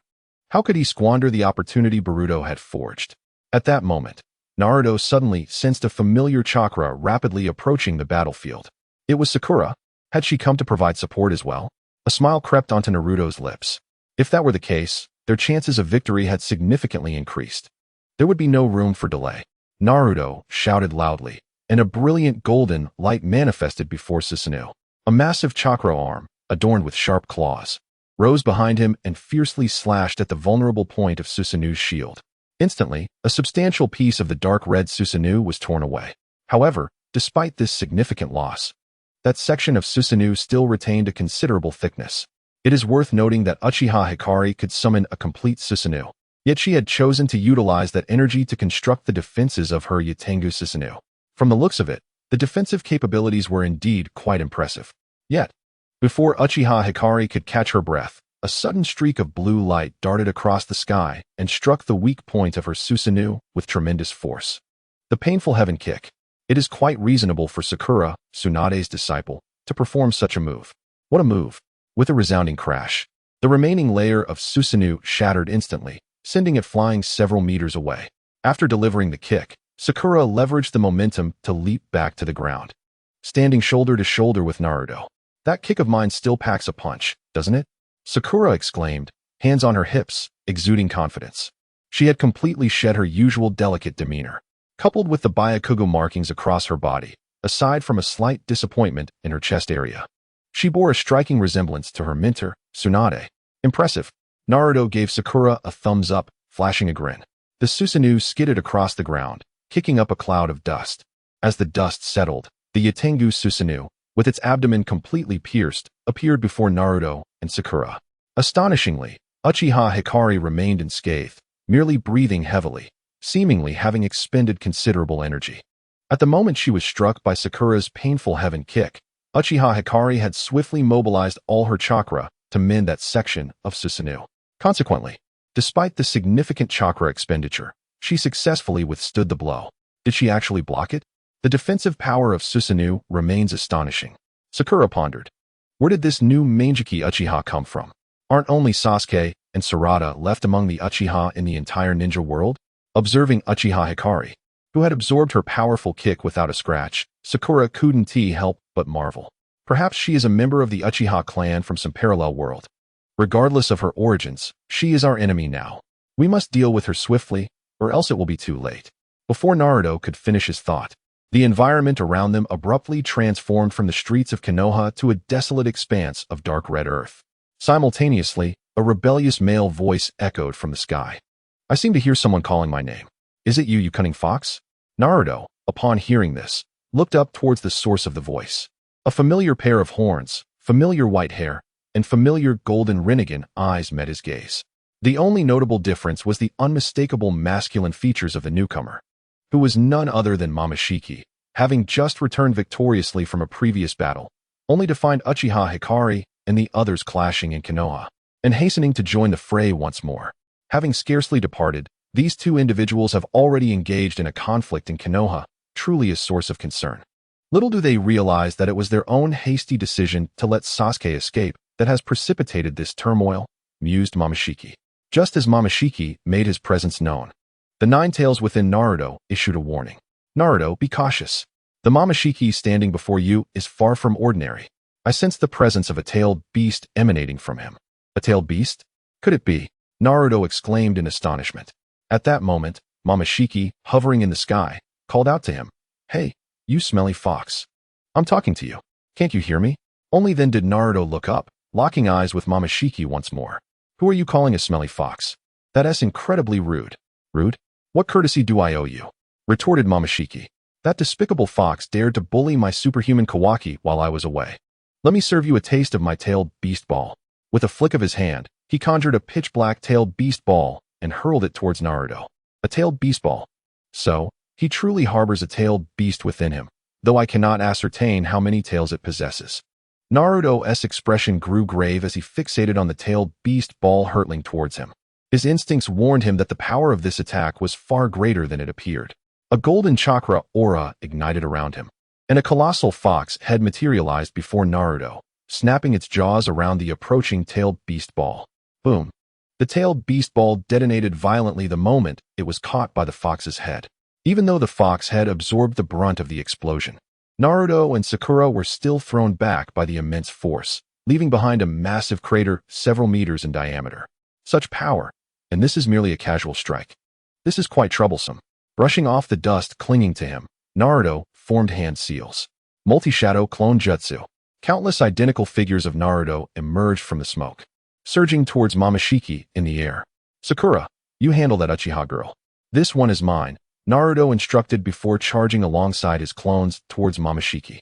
how could he squander the opportunity Boruto had forged? At that moment, Naruto suddenly sensed a familiar chakra rapidly approaching the battlefield. It was Sakura. Had she come to provide support as well? A smile crept onto Naruto's lips. If that were the case, their chances of victory had significantly increased. There would be no room for delay. Naruto shouted loudly, and a brilliant golden light manifested before Susanoo. A massive chakra arm, adorned with sharp claws, rose behind him and fiercely slashed at the vulnerable point of Susanoo's shield. Instantly, a substantial piece of the dark red Susanoo was torn away. However, despite this significant loss, that section of Susanoo still retained a considerable thickness. It is worth noting that Uchiha Hikari could summon a complete Susanoo, yet she had chosen to utilize that energy to construct the defenses of her Yatengu Susanoo. From the looks of it, the defensive capabilities were indeed quite impressive. Yet, before Uchiha Hikari could catch her breath, a sudden streak of blue light darted across the sky and struck the weak point of her Susanoo with tremendous force. The painful heaven kick. It is quite reasonable for Sakura, Tsunade's disciple, to perform such a move. What a move! With a resounding crash, the remaining layer of Susanoo shattered instantly, sending it flying several meters away. After delivering the kick, Sakura leveraged the momentum to leap back to the ground, standing shoulder to shoulder with Naruto. That kick of mine still packs a punch, doesn't it? Sakura exclaimed, hands on her hips, exuding confidence. She had completely shed her usual delicate demeanor, coupled with the Byakugo markings across her body, aside from a slight disappointment in her chest area. She bore a striking resemblance to her mentor, Tsunade. Impressive. Naruto gave Sakura a thumbs up, flashing a grin. The Susanoo skidded across the ground, kicking up a cloud of dust. As the dust settled, the Yatengu Susanoo, with its abdomen completely pierced, appeared before Naruto and Sakura. Astonishingly, Uchiha Hikari remained unscathed, merely breathing heavily, seemingly having expended considerable energy. At the moment she was struck by Sakura's painful heaven kick, Uchiha Hikari had swiftly mobilized all her chakra to mend that section of Susanoo. Consequently, despite the significant chakra expenditure, she successfully withstood the blow. Did she actually block it? The defensive power of Susanoo remains astonishing. Sakura pondered. Where did this new Mangeki Uchiha come from? Aren't only Sasuke and Sarada left among the Uchiha in the entire ninja world? Observing Uchiha Hikari, who had absorbed her powerful kick without a scratch, Sakura couldn't help but marvel. Perhaps she is a member of the Uchiha clan from some parallel world. Regardless of her origins, she is our enemy now. We must deal with her swiftly, or else it will be too late. Before Naruto could finish his thought, the environment around them abruptly transformed from the streets of Konoha to a desolate expanse of dark red earth. Simultaneously, a rebellious male voice echoed from the sky. I seem to hear someone calling my name. Is it you, you cunning fox? Naruto, upon hearing this, looked up towards the source of the voice. A familiar pair of horns, familiar white hair, and familiar golden Rinnegan eyes met his gaze. The only notable difference was the unmistakable masculine features of the newcomer, who was none other than Momoshiki, having just returned victoriously from a previous battle, only to find Uchiha Hikari and the others clashing in Konoha, and hastening to join the fray once more. Having scarcely departed, these two individuals have already engaged in a conflict in Konoha, truly a source of concern. Little do they realize that it was their own hasty decision to let Sasuke escape that has precipitated this turmoil, mused Momoshiki. Just as Momoshiki made his presence known, the Nine Tails within Naruto issued a warning. Naruto, be cautious. The Momoshiki standing before you is far from ordinary. I sense the presence of a tailed beast emanating from him. A tailed beast? Could it be? Naruto exclaimed in astonishment. At that moment, Momoshiki, hovering in the sky, called out to him, "Hey, you smelly fox. I'm talking to you. Can't you hear me?" Only then did Naruto look up, locking eyes with Momoshiki once more. "Who are you calling a smelly fox? That's incredibly rude." "Rude? What courtesy do I owe you?" retorted Momoshiki. "That despicable fox dared to bully my superhuman Kawaki while I was away. Let me serve you a taste of my tailed beast ball." With a flick of his hand, he conjured a pitch-black tailed beast ball and hurled it towards Naruto. A tailed beast ball. So, he truly harbors a tailed beast within him, though I cannot ascertain how many tails it possesses. Naruto's expression grew grave as he fixated on the tailed beast ball hurtling towards him. His instincts warned him that the power of this attack was far greater than it appeared. A golden chakra aura ignited around him, and a colossal fox head materialized before Naruto, snapping its jaws around the approaching tailed beast ball. Boom. The tailed beast ball detonated violently the moment it was caught by the fox's head. Even though the fox head absorbed the brunt of the explosion, Naruto and Sakura were still thrown back by the immense force, leaving behind a massive crater several meters in diameter. Such power, and this is merely a casual strike. This is quite troublesome. Brushing off the dust clinging to him, Naruto formed hand seals. Multi-shadow clone jutsu. Countless identical figures of Naruto emerged from the smoke, surging towards Momoshiki in the air. "Sakura, you handle that Uchiha girl. This one is mine," Naruto instructed before charging alongside his clones towards Momoshiki.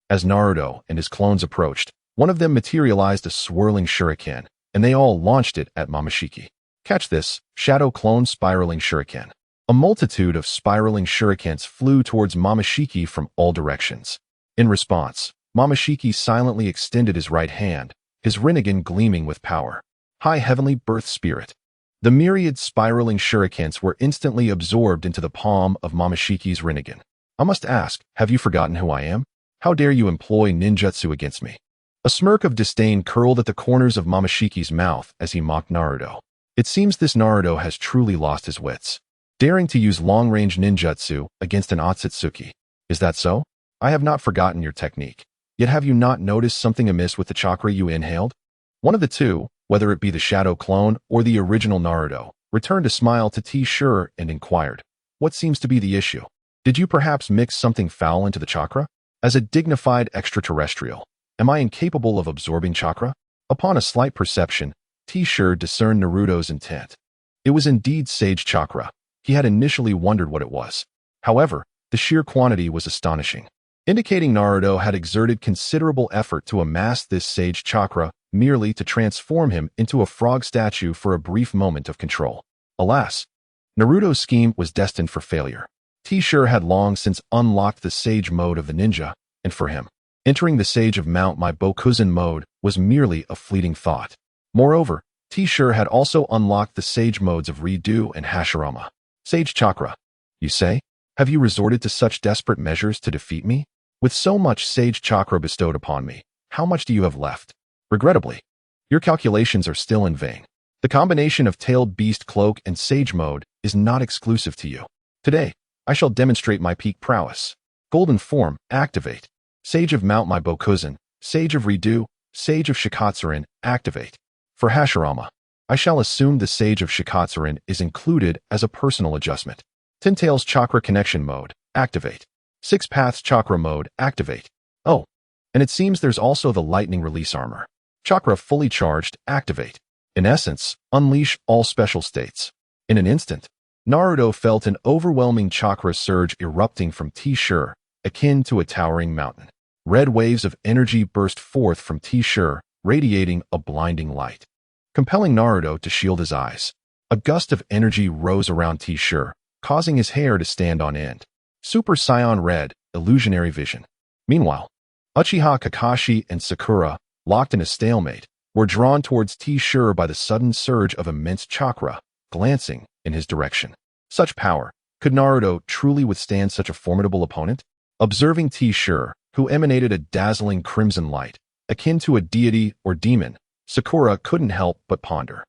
As Naruto and his clones approached, one of them materialized a swirling shuriken, and they all launched it at Momoshiki. "Catch this, shadow clone spiraling shuriken." A multitude of spiraling shurikens flew towards Momoshiki from all directions. In response, Momoshiki silently extended his right hand, his Rinnegan gleaming with power. High heavenly birth spirit. The myriad spiraling shurikens were instantly absorbed into the palm of Momoshiki's Rinnegan. "I must ask, have you forgotten who I am? How dare you employ ninjutsu against me?" A smirk of disdain curled at the corners of Momoshiki's mouth as he mocked Naruto. It seems this Naruto has truly lost his wits, daring to use long-range ninjutsu against an Otsutsuki. Is that so? I have not forgotten your technique. Yet have you not noticed something amiss with the chakra you inhaled? One of the two, whether it be the shadow clone or the original Naruto, returned a smile to T-Shirt and inquired, "What seems to be the issue? Did you perhaps mix something foul into the chakra? As a dignified extraterrestrial, am I incapable of absorbing chakra?" Upon a slight perception, T-Shirt discerned Naruto's intent. It was indeed sage chakra. He had initially wondered what it was. However, the sheer quantity was astonishing, indicating Naruto had exerted considerable effort to amass this sage chakra merely to transform him into a frog statue for a brief moment of control. Alas, Naruto's scheme was destined for failure. T-Shirt had long since unlocked the sage mode of the ninja, and for him, entering the sage of Mount My Bokuzen mode was merely a fleeting thought. Moreover, T-Shirt had also unlocked the sage modes of Redo and Hashirama. Sage chakra, you say? Have you resorted to such desperate measures to defeat me? With so much sage chakra bestowed upon me, how much do you have left? Regrettably, your calculations are still in vain. The combination of tailed beast cloak and sage mode is not exclusive to you. Today, I shall demonstrate my peak prowess. Golden form, activate. Sage of Mount My Bokuzen, Sage of Redo, Sage of Shikatsurin, activate. For Hashirama, I shall assume the Sage of Shikatsurin is included as a personal adjustment. Ten Tails Chakra Connection Mode, activate. Six Paths Chakra Mode, activate. Oh, and it seems there's also the Lightning Release Armor. Chakra fully charged, activate. In essence, unleash all special states. In an instant, Naruto felt an overwhelming chakra surge erupting from T-Shirt, akin to a towering mountain. Red waves of energy burst forth from T-Shirt, radiating a blinding light, compelling Naruto to shield his eyes. A gust of energy rose around T-Shirt, causing his hair to stand on end. Super Saiyan Red, illusionary vision. Meanwhile, Uchiha Kakashi and Sakura, locked in a stalemate, were drawn towards T-Sure by the sudden surge of immense chakra, glancing in his direction. Such power! Could Naruto truly withstand such a formidable opponent? Observing T-Sure, who emanated a dazzling crimson light, akin to a deity or demon, Sakura couldn't help but ponder.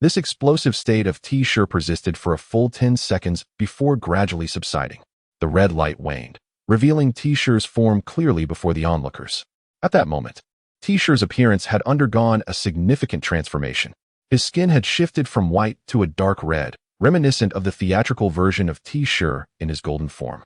This explosive state of T-Sure persisted for a full 10 seconds before gradually subsiding. The red light waned, revealing T-Sure's form clearly before the onlookers. At that moment, T-Sure's appearance had undergone a significant transformation. His skin had shifted from white to a dark red, reminiscent of the theatrical version of T-Sure in his golden form.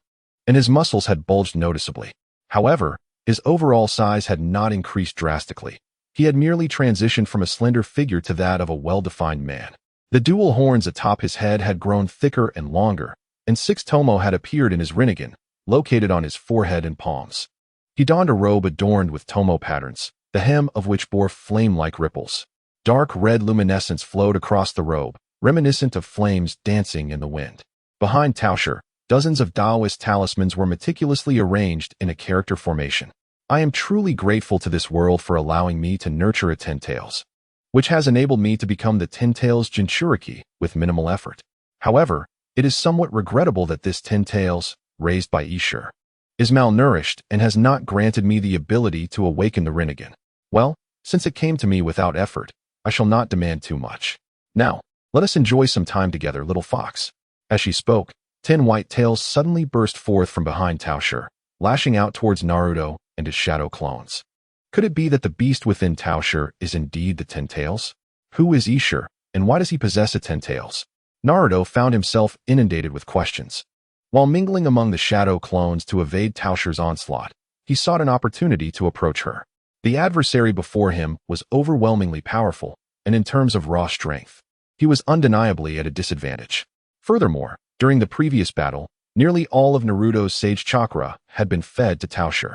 And his muscles had bulged noticeably. However, his overall size had not increased drastically. He had merely transitioned from a slender figure to that of a well-defined man. The dual horns atop his head had grown thicker and longer, and 6 tomo had appeared in his rinnegan, located on his forehead and palms. He donned a robe adorned with tomo patterns, the hem of which bore flame-like ripples. Dark red luminescence flowed across the robe, reminiscent of flames dancing in the wind. Behind Tao Shi, dozens of Taoist talismans were meticulously arranged in a character formation. I am truly grateful to this world for allowing me to nurture a Ten Tails, which has enabled me to become the Ten Tails Jinchuriki with minimal effort. However, it is somewhat regrettable that this Ten Tails, raised by Ishur, is malnourished and has not granted me the ability to awaken the Rinnegan. Well, since it came to me without effort, I shall not demand too much. Now, let us enjoy some time together, little fox. As she spoke, 10 white tails suddenly burst forth from behind Tao Shi, lashing out towards Naruto and his shadow clones. Could it be that the beast within Tao Shi is indeed the Ten Tails? Who is Ishur, and why does he possess a Ten Tails? Naruto found himself inundated with questions. While mingling among the shadow clones to evade Tao Shi's onslaught, he sought an opportunity to approach her. The adversary before him was overwhelmingly powerful, and in terms of raw strength, he was undeniably at a disadvantage. Furthermore, during the previous battle, nearly all of Naruto's sage chakra had been fed to Tao Shi.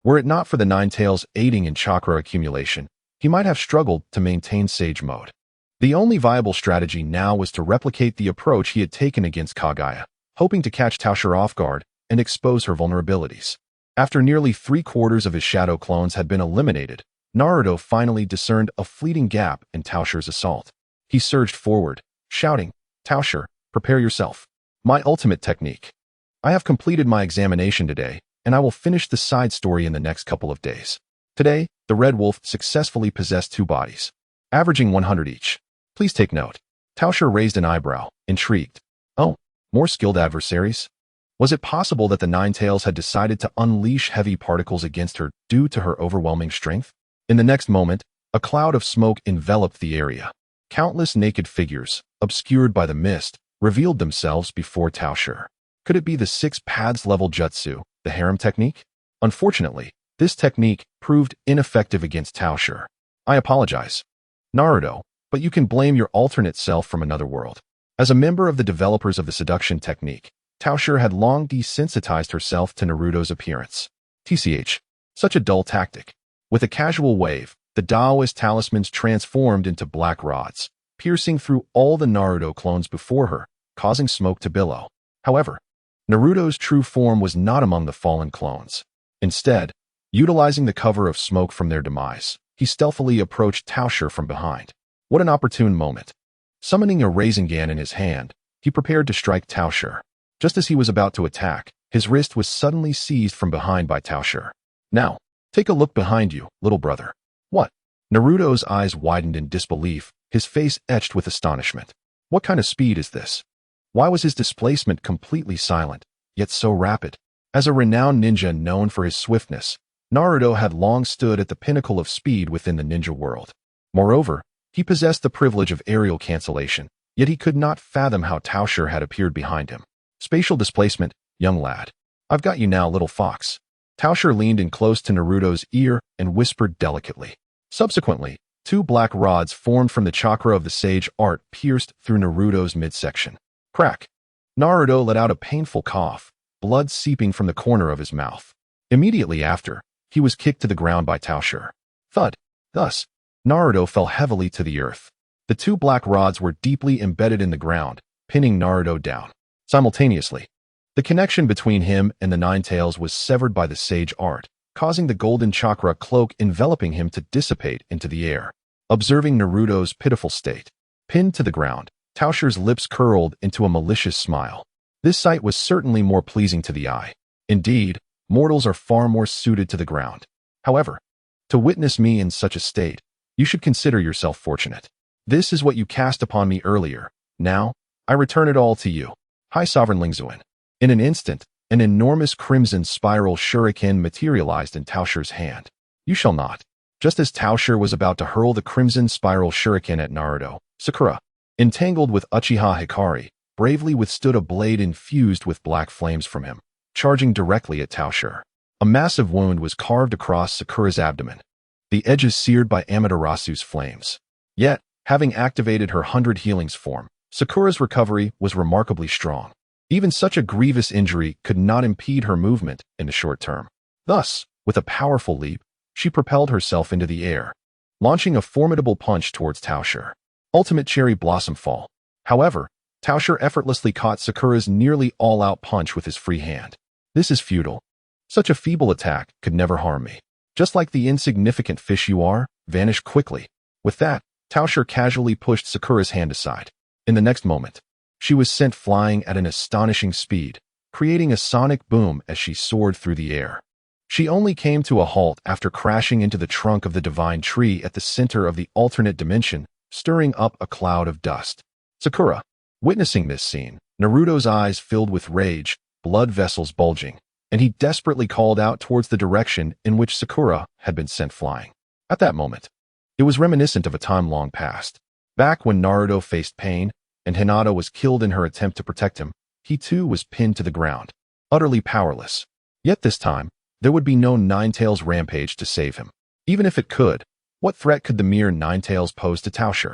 Were it not for the 9 tails aiding in chakra accumulation, he might have struggled to maintain sage mode. The only viable strategy now was to replicate the approach he had taken against Kaguya, hoping to catch Tao Shi off guard and expose her vulnerabilities. After nearly 3/4 of his shadow clones had been eliminated, Naruto finally discerned a fleeting gap in Tao Shi's assault. He surged forward, shouting, "Tao Shi, prepare yourself. My ultimate technique. I have completed my examination today, and I will finish the side story in the next couple of days." Today, the Red Wolf successfully possessed 2 bodies, averaging 100 each. Please take note. Tao Shi raised an eyebrow, intrigued. Oh, more skilled adversaries? Was it possible that the 9 tails had decided to unleash heavy particles against her due to her overwhelming strength? In the next moment, a cloud of smoke enveloped the area. Countless naked figures, obscured by the mist, revealed themselves before Tao Shi. Could it be the 6 paths level jutsu, the harem technique? Unfortunately, this technique proved ineffective against Tao Shi. I apologize, Naruto, but you can blame your alternate self from another world. As a member of the developers of the seduction technique, Tao Shi had long desensitized herself to Naruto's appearance. TCH, such a dull tactic. With a casual wave, the Taoist talismans transformed into black rods, piercing through all the Naruto clones before her, causing smoke to billow. However, Naruto's true form was not among the fallen clones. Instead, utilizing the cover of smoke from their demise, he stealthily approached Tao Shi from behind. What an opportune moment. Summoning a Rasengan in his hand, he prepared to strike Tao Shi. Just as he was about to attack, his wrist was suddenly seized from behind by Tao Shi. Now, take a look behind you, little brother. What? Naruto's eyes widened in disbelief, his face etched with astonishment. What kind of speed is this? Why was his displacement completely silent, yet so rapid? As a renowned ninja known for his swiftness, Naruto had long stood at the pinnacle of speed within the ninja world. Moreover, he possessed the privilege of aerial cancellation, yet he could not fathom how Tao Shi had appeared behind him. Spatial displacement, young lad. I've got you now, little fox. Tao Shi leaned in close to Naruto's ear and whispered delicately. Subsequently, 2 black rods formed from the chakra of the sage art pierced through Naruto's midsection. Crack. Naruto let out a painful cough, blood seeping from the corner of his mouth. Immediately after, he was kicked to the ground by Tao Shi. Thud. Thus, Naruto fell heavily to the earth. The 2 black rods were deeply embedded in the ground, pinning Naruto down. Simultaneously, The connection between him and the Nine Tails was severed by the sage art, causing the golden chakra cloak enveloping him to dissipate into the air. Observing Naruto's pitiful state, pinned to the ground, Tao Shi's lips curled into a malicious smile. This sight was certainly more pleasing to the eye. Indeed, mortals are far more suited to the ground. However, to witness me in such a state, you should consider yourself fortunate. This is what you cast upon me earlier. Now, I return it all to you. High Sovereign Lingzuan. In an instant, an enormous crimson spiral shuriken materialized in Tao Shi's hand. You shall not. Just as Tao Shi was about to hurl the crimson spiral shuriken at Naruto, Sakura, entangled with Uchiha Hikari, bravely withstood a blade infused with black flames from him, charging directly at Tao Shi. A massive wound was carved across Sakura's abdomen, the edges seared by Amaterasu's flames. Yet, having activated her 100 healings form, Sakura's recovery was remarkably strong. Even such a grievous injury could not impede her movement in the short term. Thus, with a powerful leap, she propelled herself into the air, launching a formidable punch towards Tao Shi. Ultimate Cherry Blossom Fall. However, Tao Shi effortlessly caught Sakura's nearly all-out punch with his free hand. This is futile. Such a feeble attack could never harm me. Just like the insignificant fish you are, vanish quickly. With that, Tao Shi casually pushed Sakura's hand aside. In the next moment, she was sent flying at an astonishing speed, creating a sonic boom as she soared through the air. She only came to a halt after crashing into the trunk of the divine tree at the center of the alternate dimension, stirring up a cloud of dust. Sakura. Witnessing this scene, Naruto's eyes filled with rage, blood vessels bulging, and he desperately called out towards the direction in which Sakura had been sent flying. At that moment, it was reminiscent of a time long past. Back when Naruto faced pain, and Hinata was killed in her attempt to protect him, he too was pinned to the ground, utterly powerless. Yet this time, there would be no Nine Tails rampage to save him. Even if it could, what threat could the mere Nine Tails pose to Tao Shi?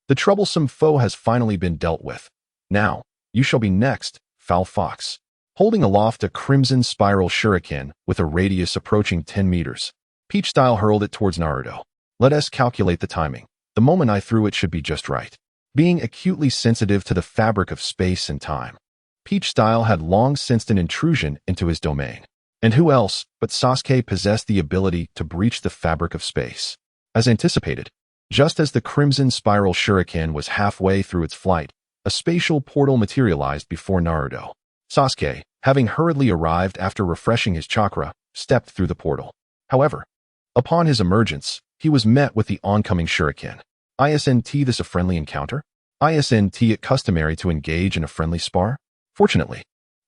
The troublesome foe has finally been dealt with. Now, you shall be next, foul fox. Holding aloft a crimson spiral shuriken with a radius approaching 10 meters, Peach Style hurled it towards Naruto. Let us calculate the timing. The moment I threw it should be just right. Being acutely sensitive to the fabric of space and time, Peach Style had long sensed an intrusion into his domain. And who else but Sasuke possessed the ability to breach the fabric of space? As anticipated, just as the crimson spiral shuriken was halfway through its flight, a spatial portal materialized before Naruto. Sasuke, having hurriedly arrived after refreshing his chakra, stepped through the portal. However, upon his emergence, he was met with the oncoming shuriken. Isn't this a friendly encounter? Isn't it customary to engage in a friendly spar? Fortunately,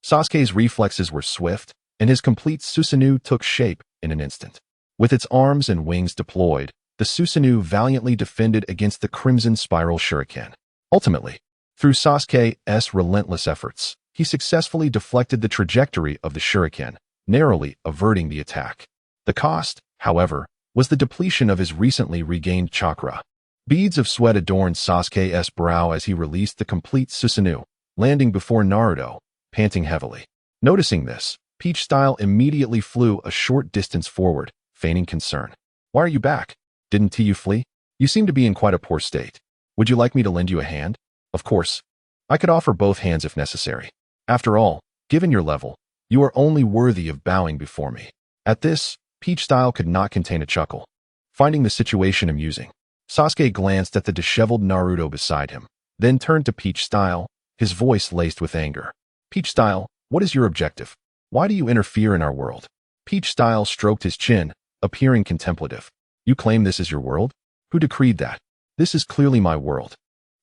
Sasuke's reflexes were swift, and his complete Susanoo took shape in an instant. With its arms and wings deployed, the Susanoo valiantly defended against the crimson spiral shuriken. Ultimately, through Sasuke's relentless efforts, he successfully deflected the trajectory of the shuriken, narrowly averting the attack. The cost, however, was the depletion of his recently regained chakra. Beads of sweat adorned Sasuke's brow as he released the complete Susanoo, landing before Naruto, panting heavily. Noticing this, Peach Style immediately flew a short distance forward, feigning concern. Why are you back? Didn't you flee? You seem to be in quite a poor state. Would you like me to lend you a hand? Of course. I could offer both hands if necessary. After all, given your level, you are only worthy of bowing before me. At this, Peach Style could not contain a chuckle. Finding the situation amusing, Sasuke glanced at the disheveled Naruto beside him, then turned to Peach Style, his voice laced with anger. Peach Style, what is your objective? Why do you interfere in our world? Peach Style stroked his chin, appearing contemplative. You claim this is your world? Who decreed that? This is clearly my world.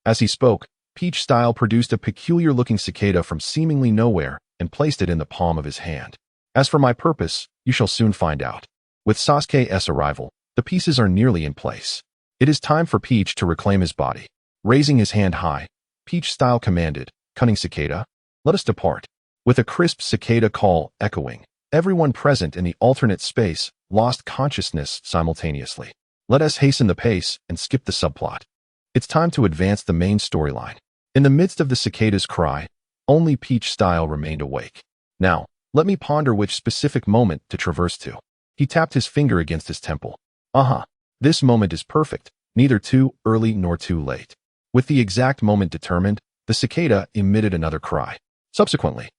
As he spoke, Peach Style produced a peculiar-looking cicada from seemingly nowhere and placed it in the palm of his hand. As for my purpose, you shall soon find out. With Sasuke's arrival, the pieces are nearly in place. It is time for Peach to reclaim his body. Raising his hand high, Peach Style commanded, "Cunning cicada, let us depart." With a crisp cicada call echoing, everyone present in the alternate space lost consciousness simultaneously. Let us hasten the pace and skip the subplot. It's time to advance the main storyline. In the midst of the cicada's cry, only Peach Style remained awake. Now, let me ponder which specific moment to traverse to. He tapped his finger against his temple. This moment is perfect, neither too early nor too late. With the exact moment determined, the cicada emitted another cry. Subsequently,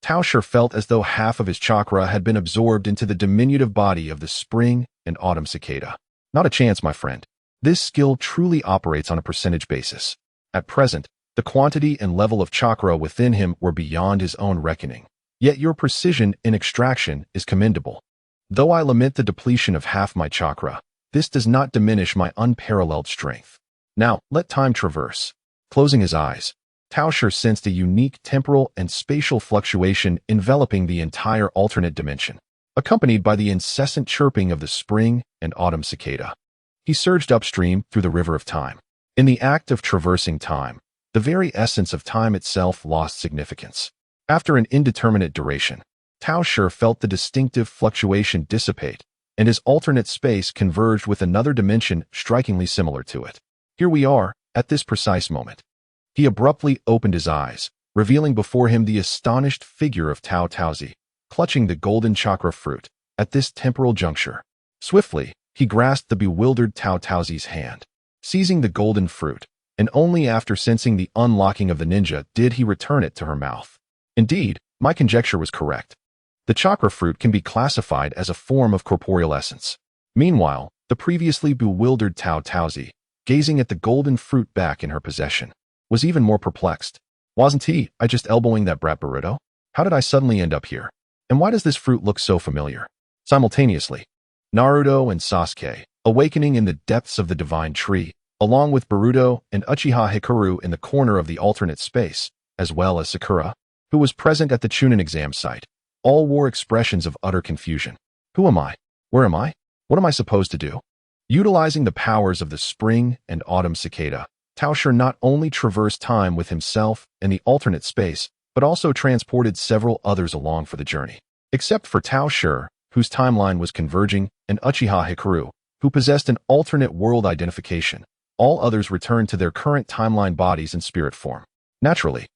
Tao Shi felt as though half of his chakra had been absorbed into the diminutive body of the spring and autumn cicada. Not a chance, my friend. This skill truly operates on a percentage basis. At present, the quantity and level of chakra within him were beyond his own reckoning. Yet your precision in extraction is commendable. Though I lament the depletion of half my chakra, this does not diminish my unparalleled strength. Now, let time traverse. Closing his eyes, Tao Shi sensed a unique temporal and spatial fluctuation enveloping the entire alternate dimension, accompanied by the incessant chirping of the spring and autumn cicada. He surged upstream through the river of time. In the act of traversing time, the very essence of time itself lost significance. After an indeterminate duration, Tao Shi felt the distinctive fluctuation dissipate, and his alternate space converged with another dimension strikingly similar to it. Here we are, at this precise moment. He abruptly opened his eyes, revealing before him the astonished figure of Tao Shi, clutching the golden chakra fruit. At this temporal juncture, swiftly, he grasped the bewildered Tao Shi's hand, seizing the golden fruit, and only after sensing the unlocking of the ninja did he return it to her mouth. Indeed, my conjecture was correct. The chakra fruit can be classified as a form of corporeal essence. Meanwhile, the previously bewildered Tao Shi, gazing at the golden fruit back in her possession, was even more perplexed. Wasn't I just elbowing that brat Naruto? How did I suddenly end up here? And why does this fruit look so familiar? Simultaneously, Naruto and Sasuke, awakening in the depths of the divine tree, along with Boruto and Uchiha Hikaru in the corner of the alternate space, as well as Sakura, who was present at the Chunin exam site, all wore expressions of utter confusion. Who am I? Where am I? What am I supposed to do? Utilizing the powers of the spring and autumn cicada, Tao Shi not only traversed time with himself and the alternate space, but also transported several others along for the journey. Except for Tao Shi, whose timeline was converging, and Uchiha Hikaru, who possessed an alternate world identification, all others returned to their current timeline bodies in spirit form. Naturally,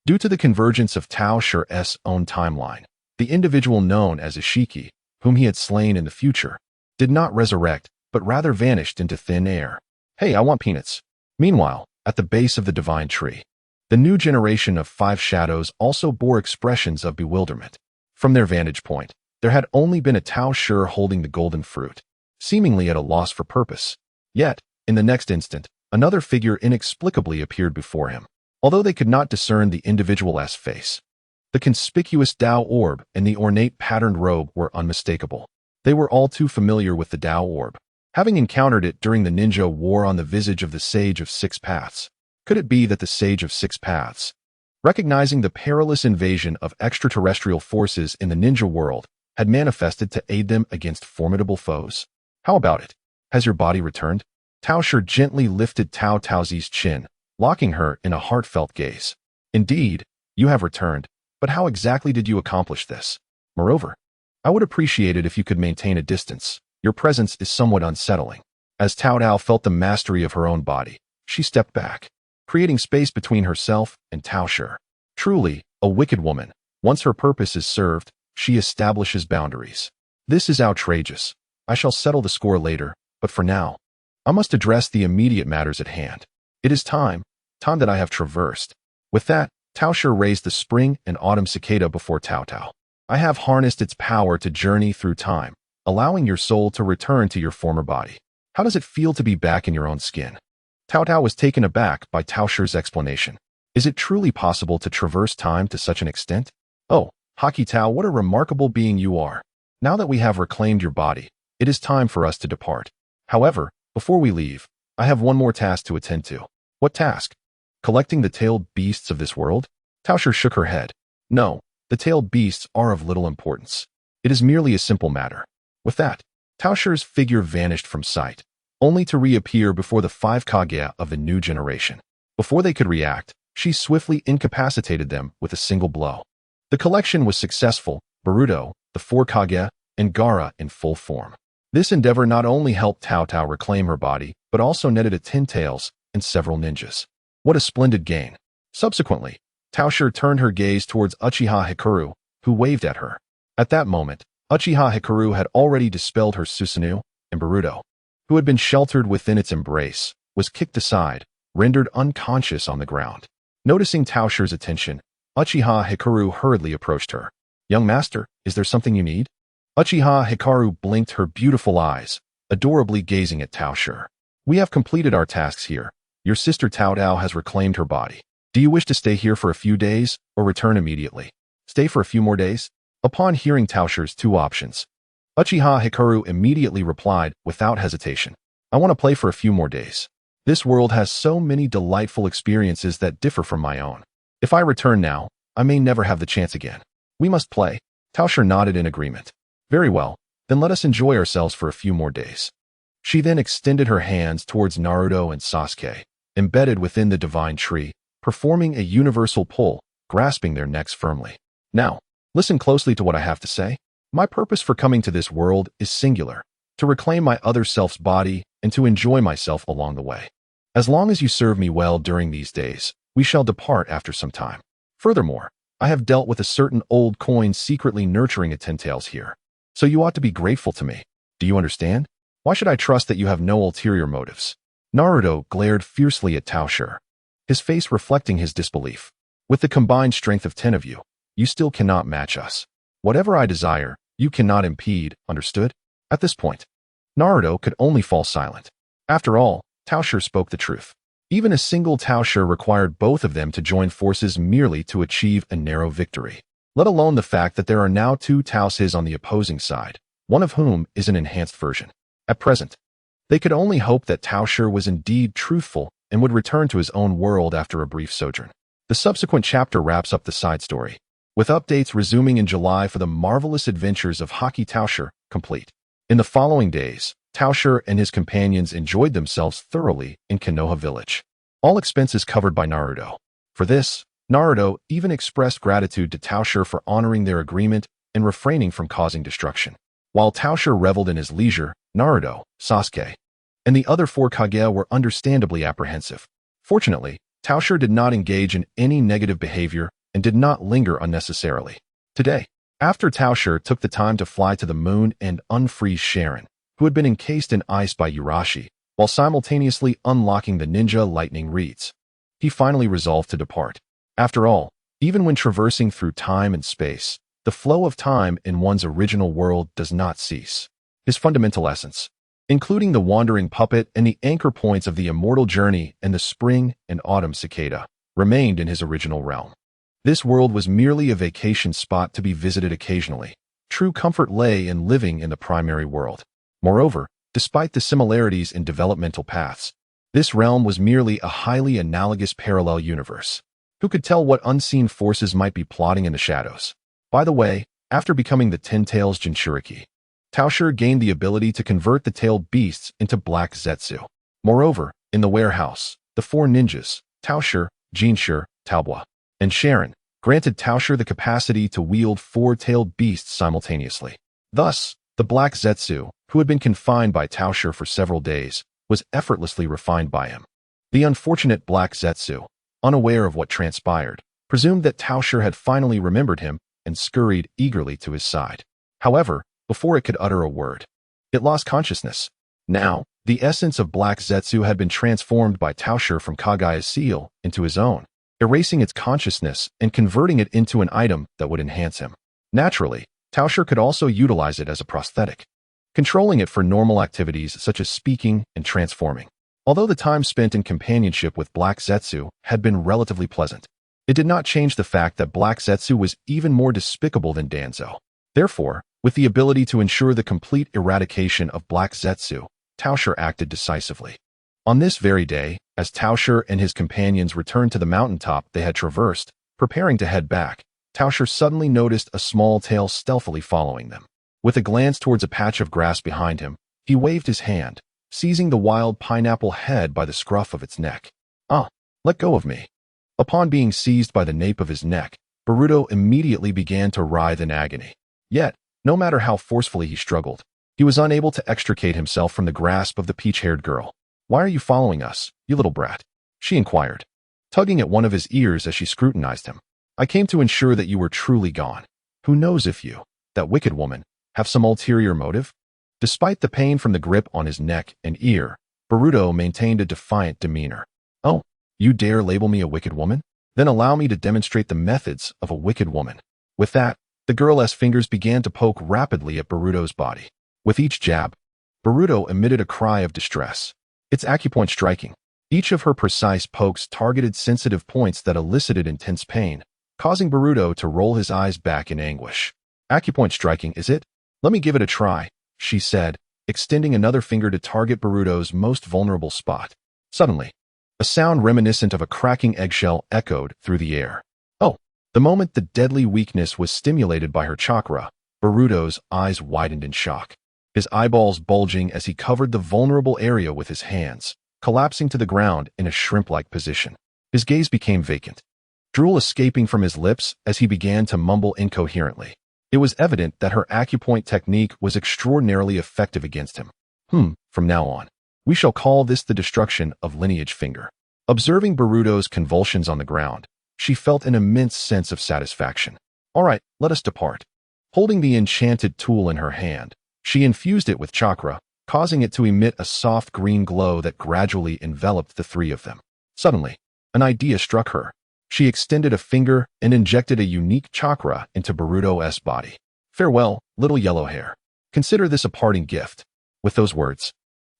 due to the convergence of Tao Shi's own timeline, the individual known as Ishiki, whom he had slain in the future, did not resurrect, but rather vanished into thin air. Hey, I want peanuts. Meanwhile, at the base of the divine tree, the new generation of 5 shadows also bore expressions of bewilderment. From their vantage point, there had only been a Tao Shi holding the golden fruit, seemingly at a loss for purpose. Yet, in the next instant, another figure inexplicably appeared before him. Although they could not discern the individual's face, the conspicuous Tao orb and the ornate patterned robe were unmistakable. They were all too familiar with the Tao orb, having encountered it during the ninja war on the visage of the Sage of Six Paths. Could it be that the Sage of Six Paths, recognizing the perilous invasion of extraterrestrial forces in the ninja world, had manifested to aid them against formidable foes? How about it? Has your body returned? Tao Shi gently lifted Tao Shi's chin, locking her in a heartfelt gaze. Indeed, you have returned, but how exactly did you accomplish this? Moreover, I would appreciate it if you could maintain a distance. Your presence is somewhat unsettling. As Tao felt the mastery of her own body, she stepped back, creating space between herself and Tao Shi. Truly, a wicked woman. Once her purpose is served, she establishes boundaries. This is outrageous. I shall settle the score later, but for now, I must address the immediate matters at hand. It is time that I have traversed. With that, Tao Shi raised the spring and autumn cicada before Tao. I have harnessed its power to journey through time, allowing your soul to return to your former body. How does it feel to be back in your own skin? Tao was taken aback by Tao Shi's explanation. Is it truly possible to traverse time to such an extent? Oh, Haki Tao, what a remarkable being you are. Now that we have reclaimed your body, it is time for us to depart. However, before we leave, I have one more task to attend to. What task? Collecting the tailed beasts of this world? Tao Shi shook her head. No, the tailed beasts are of little importance. It is merely a simple matter. With that, Tao Shi's figure vanished from sight, only to reappear before the 5 Kage of the new generation. Before they could react, she swiftly incapacitated them with a single blow. The collection was successful, Boruto, the 4 Kage, and Gaara in full form. This endeavor not only helped Tao reclaim her body, but also netted a 10 tails and several ninjas. What a splendid gain. Subsequently, Tao Shi turned her gaze towards Uchiha Hikaru, who waved at her. At that moment, Uchiha Hikaru had already dispelled her Susanoo, and Boruto, who had been sheltered within its embrace, was kicked aside, rendered unconscious on the ground. Noticing Tao Shi's attention, Uchiha Hikaru hurriedly approached her. Young master, is there something you need? Uchiha Hikaru blinked her beautiful eyes, adorably gazing at Tao Shi. We have completed our tasks here. Your sister Tao Tao has reclaimed her body. Do you wish to stay here for a few days, or return immediately? Stay for a few more days? Upon hearing Tao Shi's two options, Uchiha Hikaru immediately replied without hesitation. I want to play for a few more days. This world has so many delightful experiences that differ from my own. If I return now, I may never have the chance again. We must play. Tao Shi nodded in agreement. Very well, then let us enjoy ourselves for a few more days. She then extended her hands towards Naruto and Sasuke, embedded within the divine tree, performing a universal pull, grasping their necks firmly. Now, listen closely to what I have to say. My purpose for coming to this world is singular, to reclaim my other self's body and to enjoy myself along the way. As long as you serve me well during these days, we shall depart after some time. Furthermore, I have dealt with a certain old coin secretly nurturing a tentails here. So you ought to be grateful to me. Do you understand? Why should I trust that you have no ulterior motives? Naruto glared fiercely at Tao Shi, his face reflecting his disbelief. With the combined strength of 10 of you, you still cannot match us. Whatever I desire, you cannot impede, understood? At this point, Naruto could only fall silent. After all, Tao Shi spoke the truth. Even a single Tao Shi required both of them to join forces merely to achieve a narrow victory. Let alone the fact that there are now two Tao Shis on the opposing side, one of whom is an enhanced version. At present, they could only hope that Tao Shi was indeed truthful and would return to his own world after a brief sojourn. The subsequent chapter wraps up the side story, with updates resuming in July for the marvelous adventures of Haki Tao Shi complete. In the following days, Tao Shi and his companions enjoyed themselves thoroughly in Konoha village. All expenses covered by Naruto. For this, Naruto even expressed gratitude to Tao Shi for honoring their agreement and refraining from causing destruction. While Tao Shi reveled in his leisure, Naruto, Sasuke, and the other 4 Kage were understandably apprehensive. Fortunately, Tao Shi did not engage in any negative behavior and did not linger unnecessarily. Today, after Tao Shi took the time to fly to the moon and unfreeze Sharon, who had been encased in ice by Urashi, while simultaneously unlocking the ninja lightning reeds, he finally resolved to depart. After all, even when traversing through time and space, the flow of time in one's original world does not cease. His fundamental essence, including the wandering puppet and the anchor points of the immortal journey and the spring and autumn cicada, remained in his original realm. This world was merely a vacation spot to be visited occasionally. True comfort lay in living in the primary world. Moreover, despite the similarities in developmental paths, this realm was merely a highly analogous parallel universe. Who could tell what unseen forces might be plotting in the shadows? By the way, after becoming the Ten Tails Jinchuriki, Tao Shi gained the ability to convert the tailed beasts into black Zetsu. Moreover, in the warehouse, the 4 ninjas, Tao Shi, Jinshi, Taobua, and Sharon, granted Tao Shi the capacity to wield 4 tailed beasts simultaneously. Thus, the black Zetsu, who had been confined by Tao Shi for several days, was effortlessly refined by him. The unfortunate black Zetsu, unaware of what transpired, presumed that Tao Shi had finally remembered him and scurried eagerly to his side. However, before it could utter a word, it lost consciousness. Now, the essence of black Zetsu had been transformed by Tao Shi from Kagaya's seal into his own, erasing its consciousness and converting it into an item that would enhance him. Naturally, Tao Shi could also utilize it as a prosthetic, controlling it for normal activities such as speaking and transforming. Although the time spent in companionship with Black Zetsu had been relatively pleasant, it did not change the fact that Black Zetsu was even more despicable than Danzo. Therefore, with the ability to ensure the complete eradication of Black Zetsu, Tao Shi acted decisively. On this very day, as Tao Shi and his companions returned to the mountaintop they had traversed, preparing to head back, Tao Shi suddenly noticed a small tail stealthily following them. With a glance towards a patch of grass behind him, he waved his hand, seizing the wild pineapple head by the scruff of its neck. "Ah, let go of me." Upon being seized by the nape of his neck, Boruto immediately began to writhe in agony. Yet, no matter how forcefully he struggled, he was unable to extricate himself from the grasp of the peach-haired girl. "Why are you following us, you little brat?" she inquired, tugging at one of his ears as she scrutinized him. "I came to ensure that you were truly gone. Who knows if you, that wicked woman, have some ulterior motive?" Despite the pain from the grip on his neck and ear, Boruto maintained a defiant demeanor. "Oh, you dare label me a wicked woman? Then allow me to demonstrate the methods of a wicked woman. With that, the girl's fingers began to poke rapidly at Boruto's body. With each jab, Boruto emitted a cry of distress. It's acupoint striking. Each of her precise pokes targeted sensitive points that elicited intense pain, causing Boruto to roll his eyes back in anguish. Acupoint striking, is it? Let me give it a try, she said, extending another finger to target Boruto's most vulnerable spot. Suddenly, a sound reminiscent of a cracking eggshell echoed through the air. Oh! The moment the deadly weakness was stimulated by her chakra, Boruto's eyes widened in shock. His eyeballs bulging as he covered the vulnerable area with his hands, collapsing to the ground in a shrimp-like position. His gaze became vacant, drool escaping from his lips as he began to mumble incoherently. It was evident that her acupoint technique was extraordinarily effective against him. From now on, we shall call this the destruction of lineage finger. Observing Boruto's convulsions on the ground, she felt an immense sense of satisfaction. All right, let us depart. Holding the enchanted tool in her hand, she infused it with chakra, causing it to emit a soft green glow that gradually enveloped the three of them. Suddenly, an idea struck her. She extended a finger and injected a unique chakra into Boruto's body. Farewell, little yellow hair. Consider this a parting gift. With those words,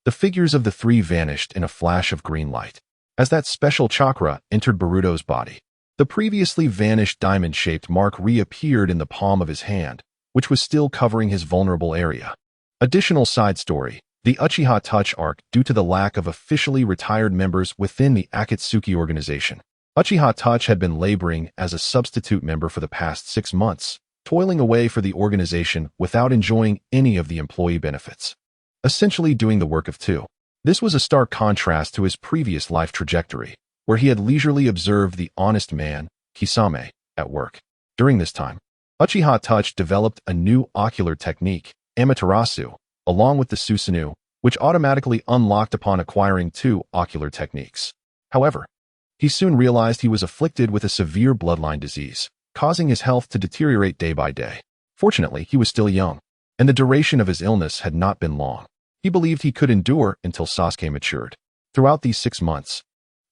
the figures of the three vanished in a flash of green light. As that special chakra entered Boruto's body, the previously vanished diamond-shaped mark reappeared in the palm of his hand, which was still covering his vulnerable area. Additional side story, the Uchiha Touch arc due to the lack of officially retired members within the Akatsuki organization. Uchiha Touch had been laboring as a substitute member for the past 6 months, toiling away for the organization without enjoying any of the employee benefits. Essentially doing the work of two. This was a stark contrast to his previous life trajectory, where he had leisurely observed the honest man, Kisame, at work. During this time, Uchiha Touch developed a new ocular technique, Amaterasu, along with the Susanoo, which automatically unlocked upon acquiring 2 ocular techniques. However, he soon realized he was afflicted with a severe bloodline disease, causing his health to deteriorate day by day. Fortunately, he was still young, and the duration of his illness had not been long. He believed he could endure until Sasuke matured. Throughout these 6 months,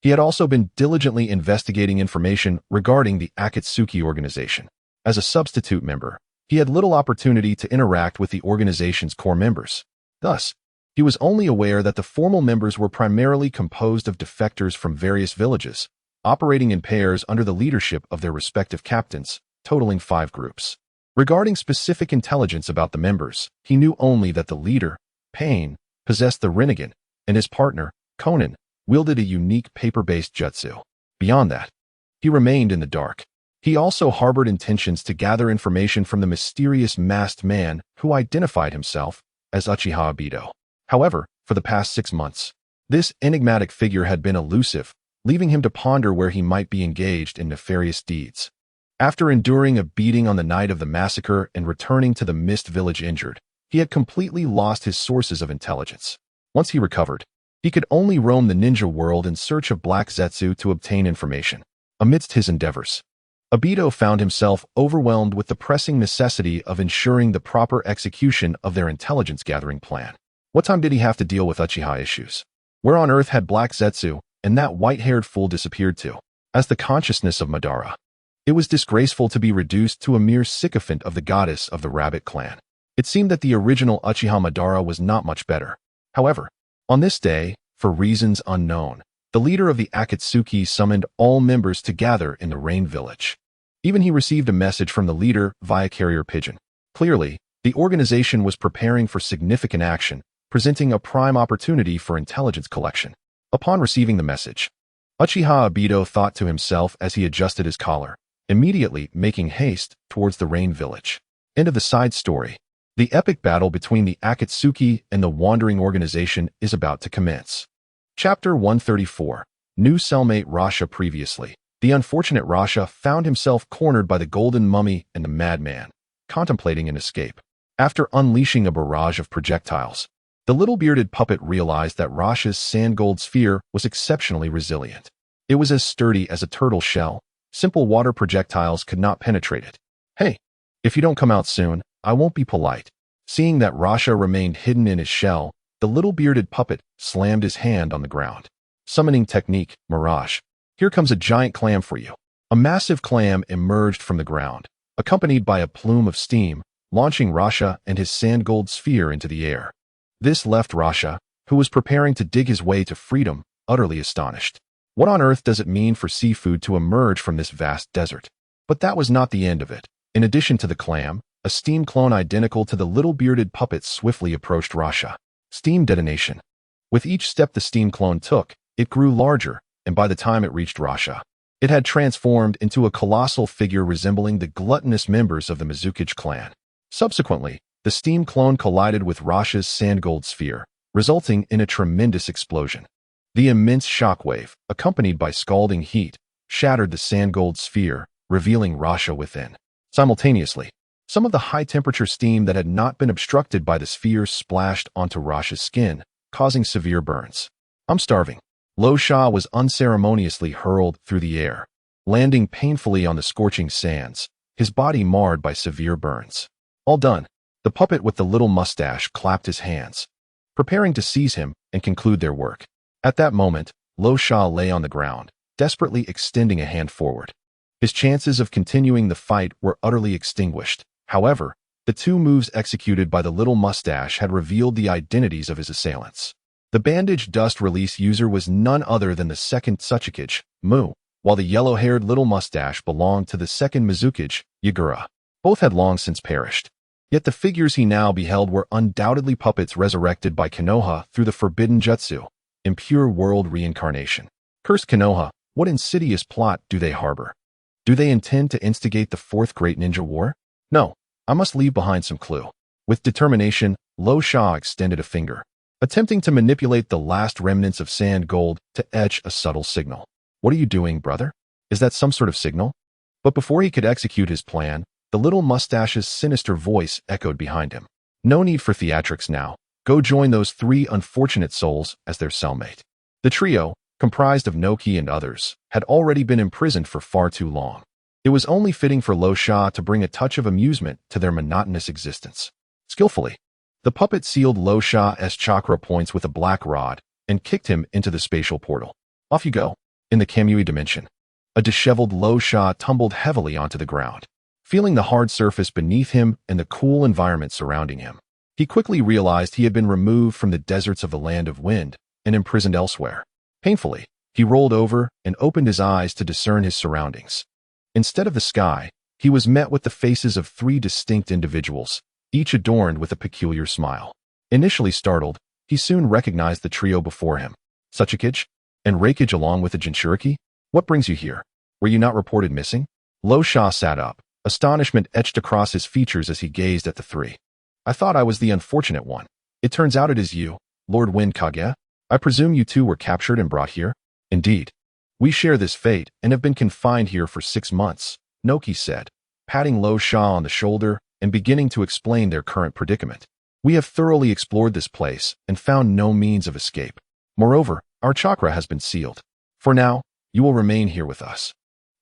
he had also been diligently investigating information regarding the Akatsuki organization. As a substitute member, he had little opportunity to interact with the organization's core members. Thus, he was only aware that the formal members were primarily composed of defectors from various villages, operating in pairs under the leadership of their respective captains, totaling 5 groups. Regarding specific intelligence about the members, he knew only that the leader, Pain, possessed the Rinnegan, and his partner, Konan, wielded a unique paper-based jutsu. Beyond that, he remained in the dark. He also harbored intentions to gather information from the mysterious masked man who identified himself as Uchiha Obito. However, for the past 6 months, this enigmatic figure had been elusive, leaving him to ponder where he might be engaged in nefarious deeds. After enduring a beating on the night of the massacre and returning to the Mist Village injured, he had completely lost his sources of intelligence. Once he recovered, he could only roam the ninja world in search of Black Zetsu to obtain information. Amidst his endeavors, Obito found himself overwhelmed with the pressing necessity of ensuring the proper execution of their intelligence-gathering plan. What time did he have to deal with Uchiha issues? Where on earth had Black Zetsu and that white-haired fool disappeared to? As the consciousness of Madara, it was disgraceful to be reduced to a mere sycophant of the goddess of the Rabbit clan. It seemed that the original Uchiha Madara was not much better. However, on this day, for reasons unknown, the leader of the Akatsuki summoned all members to gather in the Rain Village. Even he received a message from the leader via carrier pigeon. Clearly, the organization was preparing for significant action, presenting a prime opportunity for intelligence collection. Upon receiving the message, Uchiha Obito thought to himself as he adjusted his collar, immediately making haste towards the Rain Village. End of the side story. The epic battle between the Akatsuki and the Wandering organization is about to commence. Chapter 134. New cellmate Rasha. Previously, the unfortunate Rasha found himself cornered by the Golden Mummy and the Madman, contemplating an escape. After unleashing a barrage of projectiles, the little bearded puppet realized that Rasha's sand gold sphere was exceptionally resilient. It was as sturdy as a turtle shell. Simple water projectiles could not penetrate it. Hey, if you don't come out soon, I won't be polite. Seeing that Rasha remained hidden in his shell, the little bearded puppet slammed his hand on the ground. Summoning technique, Mirage. Here comes a giant clam for you. A massive clam emerged from the ground, accompanied by a plume of steam, launching Rasha and his sand gold sphere into the air. This left Rasha, who was preparing to dig his way to freedom, utterly astonished. What on earth does it mean for seafood to emerge from this vast desert? But that was not the end of it. In addition to the clam, a steam clone identical to the little bearded puppet swiftly approached Rasha. Steam detonation. With each step the steam clone took, it grew larger, and by the time it reached Rasha, it had transformed into a colossal figure resembling the gluttonous members of the Mizukage clan. Subsequently, the steam clone collided with Rasha's sand gold sphere, resulting in a tremendous explosion. The immense shockwave, accompanied by scalding heat, shattered the sand gold sphere, revealing Rasha within. Simultaneously, some of the high-temperature steam that had not been obstructed by the sphere splashed onto Rasha's skin, causing severe burns. "I'm starving." Lo Sha was unceremoniously hurled through the air, landing painfully on the scorching sands, his body marred by severe burns. All done. The puppet with the little mustache clapped his hands, preparing to seize him and conclude their work. At that moment, Lo Sha lay on the ground, desperately extending a hand forward. His chances of continuing the fight were utterly extinguished. However, the two moves executed by the little mustache had revealed the identities of his assailants. The bandage dust release user was none other than the second Otsutsuki Momoshiki, while the yellow-haired little mustache belonged to the second Mizukage, Yagura. Both had long since perished. Yet the figures he now beheld were undoubtedly puppets resurrected by Konoha through the forbidden jutsu, impure world reincarnation. Cursed Konoha, what insidious plot do they harbor? Do they intend to instigate the fourth great ninja war? No, I must leave behind some clue. With determination, Lo Sha extended a finger, attempting to manipulate the last remnants of sand gold to etch a subtle signal. "What are you doing, brother? Is that some sort of signal?" But before he could execute his plan, the little mustache's sinister voice echoed behind him. "No need for theatrics now. Go join those three unfortunate souls as their cellmate." The trio, comprised of Noki and others, had already been imprisoned for far too long. It was only fitting for Lo Sha to bring a touch of amusement to their monotonous existence. Skillfully, the puppet sealed Lo Sha's chakra points with a black rod and kicked him into the spatial portal. Off you go. In the Kamui dimension, a disheveled Lo Sha tumbled heavily onto the ground, feeling the hard surface beneath him and the cool environment surrounding him. He quickly realized he had been removed from the deserts of the land of wind and imprisoned elsewhere. Painfully, he rolled over and opened his eyes to discern his surroundings. Instead of the sky, he was met with the faces of three distinct individuals, each adorned with a peculiar smile. Initially startled, he soon recognized the trio before him. Otsutsuki and Reikage along with the Jinchuriki? What brings you here? Were you not reported missing? Lo Sha sat up, astonishment etched across his features as he gazed at the three. "I thought I was the unfortunate one. It turns out it is you, Lord Wind Kage. I presume you two were captured and brought here?" "Indeed. We share this fate and have been confined here for 6 months," Noki said, patting Lo Sha on the shoulder and beginning to explain their current predicament. "We have thoroughly explored this place and found no means of escape. Moreover, our chakra has been sealed. For now, you will remain here with us.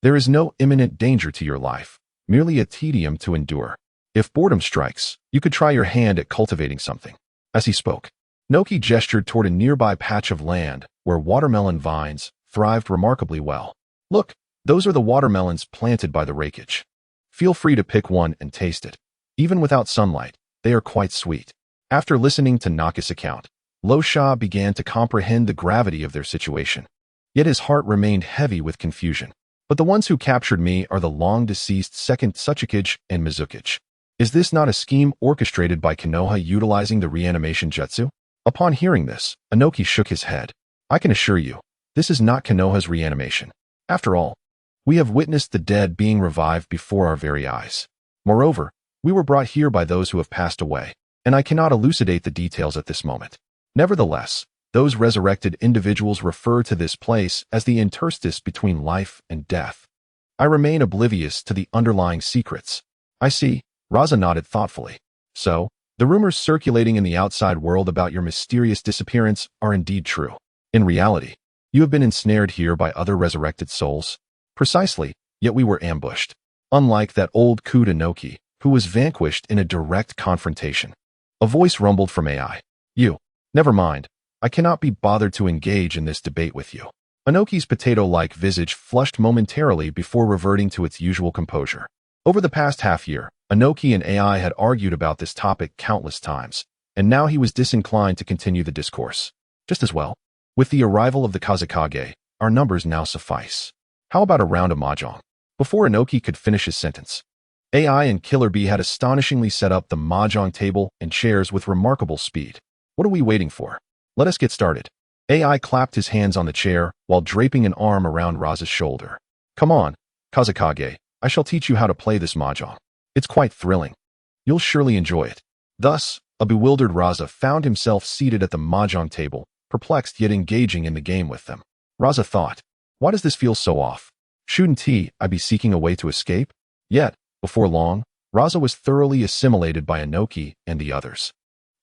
There is no imminent danger to your life, merely a tedium to endure. If boredom strikes, you could try your hand at cultivating something." As he spoke, Noki gestured toward a nearby patch of land where watermelon vines thrived remarkably well. "Look, those are the watermelons planted by the Reikage. Feel free to pick one and taste it. Even without sunlight, they are quite sweet." After listening to Naka's account, Lo Sha began to comprehend the gravity of their situation. Yet his heart remained heavy with confusion. "But the ones who captured me are the long-deceased second Otsutsuki and Mizukage. Is this not a scheme orchestrated by Konoha utilizing the reanimation jutsu?" Upon hearing this, Inoki shook his head. "I can assure you, this is not Konoha's reanimation. After all, we have witnessed the dead being revived before our very eyes. Moreover, we were brought here by those who have passed away, and I cannot elucidate the details at this moment. Nevertheless, those resurrected individuals refer to this place as the interstice between life and death. I remain oblivious to the underlying secrets." "I see," Raza nodded thoughtfully. "So, the rumors circulating in the outside world about your mysterious disappearance are indeed true. In reality, you have been ensnared here by other resurrected souls." "Precisely, yet we were ambushed. Unlike that old Kuda Noki, who was vanquished in a direct confrontation." A voice rumbled from AI. "You. Never mind. I cannot be bothered to engage in this debate with you." Inoki's potato-like visage flushed momentarily before reverting to its usual composure. Over the past half-year, Inoki and AI had argued about this topic countless times, and now he was disinclined to continue the discourse. Just as well. With the arrival of the Kazekage, our numbers now suffice. How about a round of mahjong? Before Inoki could finish his sentence, AI and Killer Bee had astonishingly set up the mahjong table and chairs with remarkable speed. What are we waiting for? Let us get started. AI clapped his hands on the chair while draping an arm around Raza's shoulder. Come on, Kazekage, I shall teach you how to play this mahjong. It's quite thrilling. You'll surely enjoy it. Thus, a bewildered Raza found himself seated at the mahjong table, perplexed yet engaging in the game with them. Raza thought, why does this feel so off? Shouldn't I be seeking a way to escape? Yet, before long, Raza was thoroughly assimilated by Inoki and the others.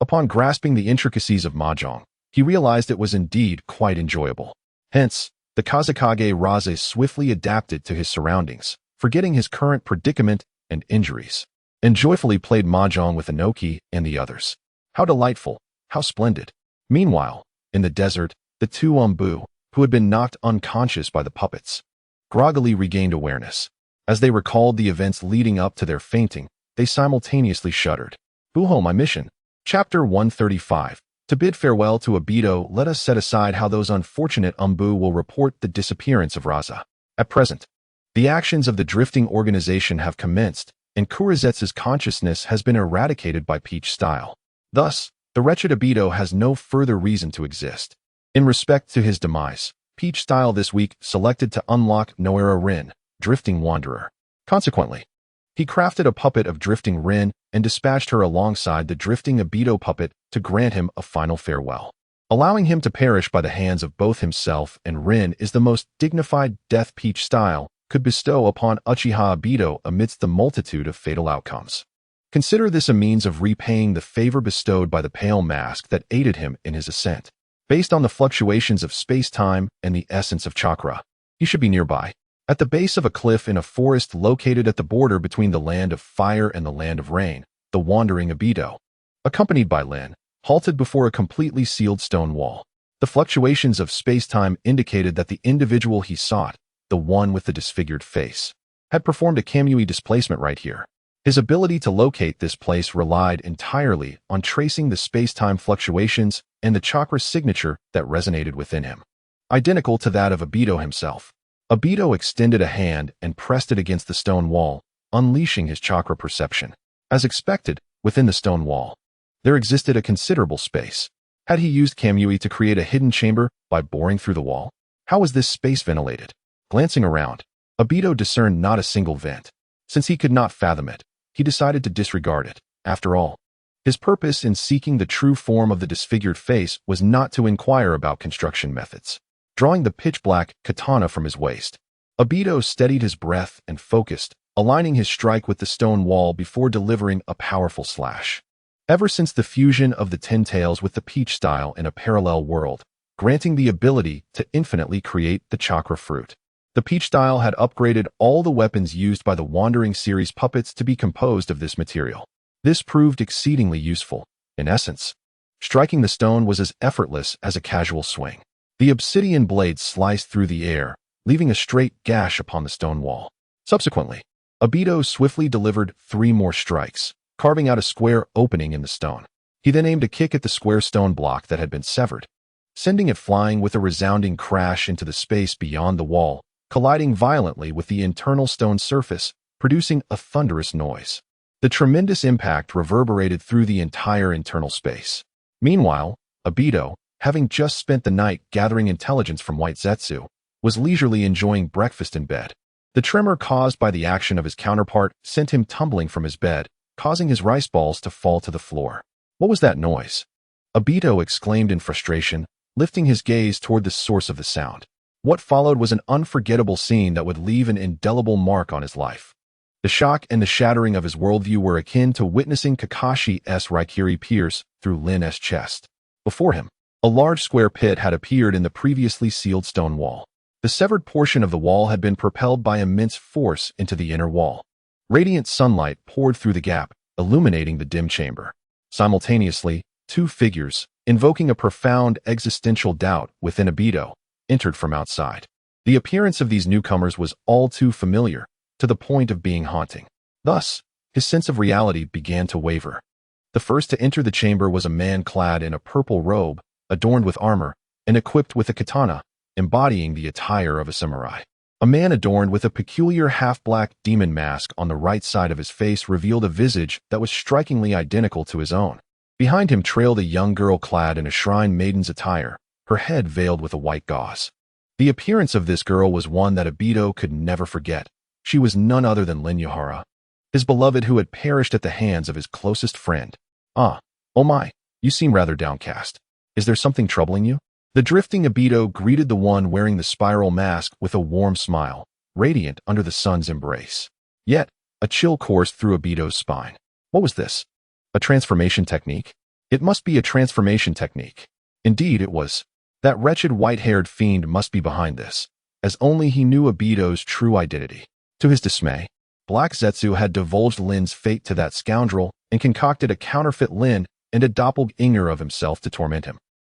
Upon grasping the intricacies of mahjong, he realized it was indeed quite enjoyable. Hence, the Kazekage Raza swiftly adapted to his surroundings, forgetting his current predicament and injuries, and joyfully played mahjong with Inoki and the others. How delightful, how splendid. Meanwhile, in the desert, the two Umbu, who had been knocked unconscious by the puppets, groggily regained awareness. As they recalled the events leading up to their fainting, they simultaneously shuddered. Buho, my mission. Chapter 135. To bid farewell to Obito, let us set aside how those unfortunate Umbu will report the disappearance of Raza. At present, the actions of the drifting organization have commenced, and Kurizetsu's consciousness has been eradicated by Peach Style. Thus, the wretched Obito has no further reason to exist. In respect to his demise, Peach Style this week selected to unlock Noera Rin, Drifting Wanderer. Consequently, he crafted a puppet of Drifting Rin and dispatched her alongside the Drifting Obito puppet to grant him a final farewell. Allowing him to perish by the hands of both himself and Rin is the most dignified death Peach Style could bestow upon Uchiha Obito amidst the multitude of fatal outcomes. Consider this a means of repaying the favor bestowed by the pale mask that aided him in his ascent. Based on the fluctuations of space-time and the essence of chakra, he should be nearby, at the base of a cliff in a forest located at the border between the land of fire and the land of rain. The Wandering Obito, accompanied by Lin, halted before a completely sealed stone wall. The fluctuations of space-time indicated that the individual he sought, the one with the disfigured face, had performed a Kamui displacement right here. His ability to locate this place relied entirely on tracing the space-time fluctuations and the chakra signature that resonated within him, identical to that of Obito himself. Obito extended a hand and pressed it against the stone wall, unleashing his chakra perception. As expected, within the stone wall, there existed a considerable space. Had he used Kamui to create a hidden chamber by boring through the wall? How was this space ventilated? Glancing around, Obito discerned not a single vent. Since he could not fathom it, he decided to disregard it. After all, his purpose in seeking the true form of the disfigured face was not to inquire about construction methods. Drawing the pitch-black katana from his waist, Obito steadied his breath and focused, aligning his strike with the stone wall before delivering a powerful slash. Ever since the fusion of the Ten Tails with the Peach Style in a parallel world, granting the ability to infinitely create the chakra fruit, the Peach Style had upgraded all the weapons used by the Wandering series puppets to be composed of this material. This proved exceedingly useful. In essence, striking the stone was as effortless as a casual swing. The obsidian blade sliced through the air, leaving a straight gash upon the stone wall. Subsequently, Obito swiftly delivered 3 more strikes, carving out a square opening in the stone. He then aimed a kick at the square stone block that had been severed, sending it flying with a resounding crash into the space beyond the wall, colliding violently with the internal stone surface, producing a thunderous noise. The tremendous impact reverberated through the entire internal space. Meanwhile, Obito, having just spent the night gathering intelligence from White Zetsu, was leisurely enjoying breakfast in bed. The tremor caused by the action of his counterpart sent him tumbling from his bed, causing his rice balls to fall to the floor. What was that noise? Obito exclaimed in frustration, lifting his gaze toward the source of the sound. What followed was an unforgettable scene that would leave an indelible mark on his life. The shock and the shattering of his worldview were akin to witnessing Kakashi's Raikiri pierce through Lin's chest. Before him, a large square pit had appeared in the previously sealed stone wall. The severed portion of the wall had been propelled by immense force into the inner wall. Radiant sunlight poured through the gap, illuminating the dim chamber. Simultaneously, 2 figures, invoking a profound existential doubt within Obito, entered from outside. The appearance of these newcomers was all too familiar, to the point of being haunting. Thus, his sense of reality began to waver. The first to enter the chamber was a man clad in a purple robe, adorned with armor, and equipped with a katana, embodying the attire of a samurai. A man adorned with a peculiar half-black demon mask on the right side of his face revealed a visage that was strikingly identical to his own. Behind him trailed a young girl clad in a shrine maiden's attire, her head veiled with a white gauze. The appearance of this girl was one that Obito could never forget. She was none other than Lin Yahara, his beloved who had perished at the hands of his closest friend. "Ah, oh my, you seem rather downcast. Is there something troubling you?" The drifting Obito greeted the one wearing the spiral mask with a warm smile, radiant under the sun's embrace. Yet, a chill coursed through Obito's spine. What was this? A transformation technique? It must be a transformation technique. Indeed, it was. That wretched white-haired fiend must be behind this, as only he knew Obito's true identity. To his dismay, Black Zetsu had divulged Lin's fate to that scoundrel and concocted a counterfeit Lin and a doppelganger of himself to torment him.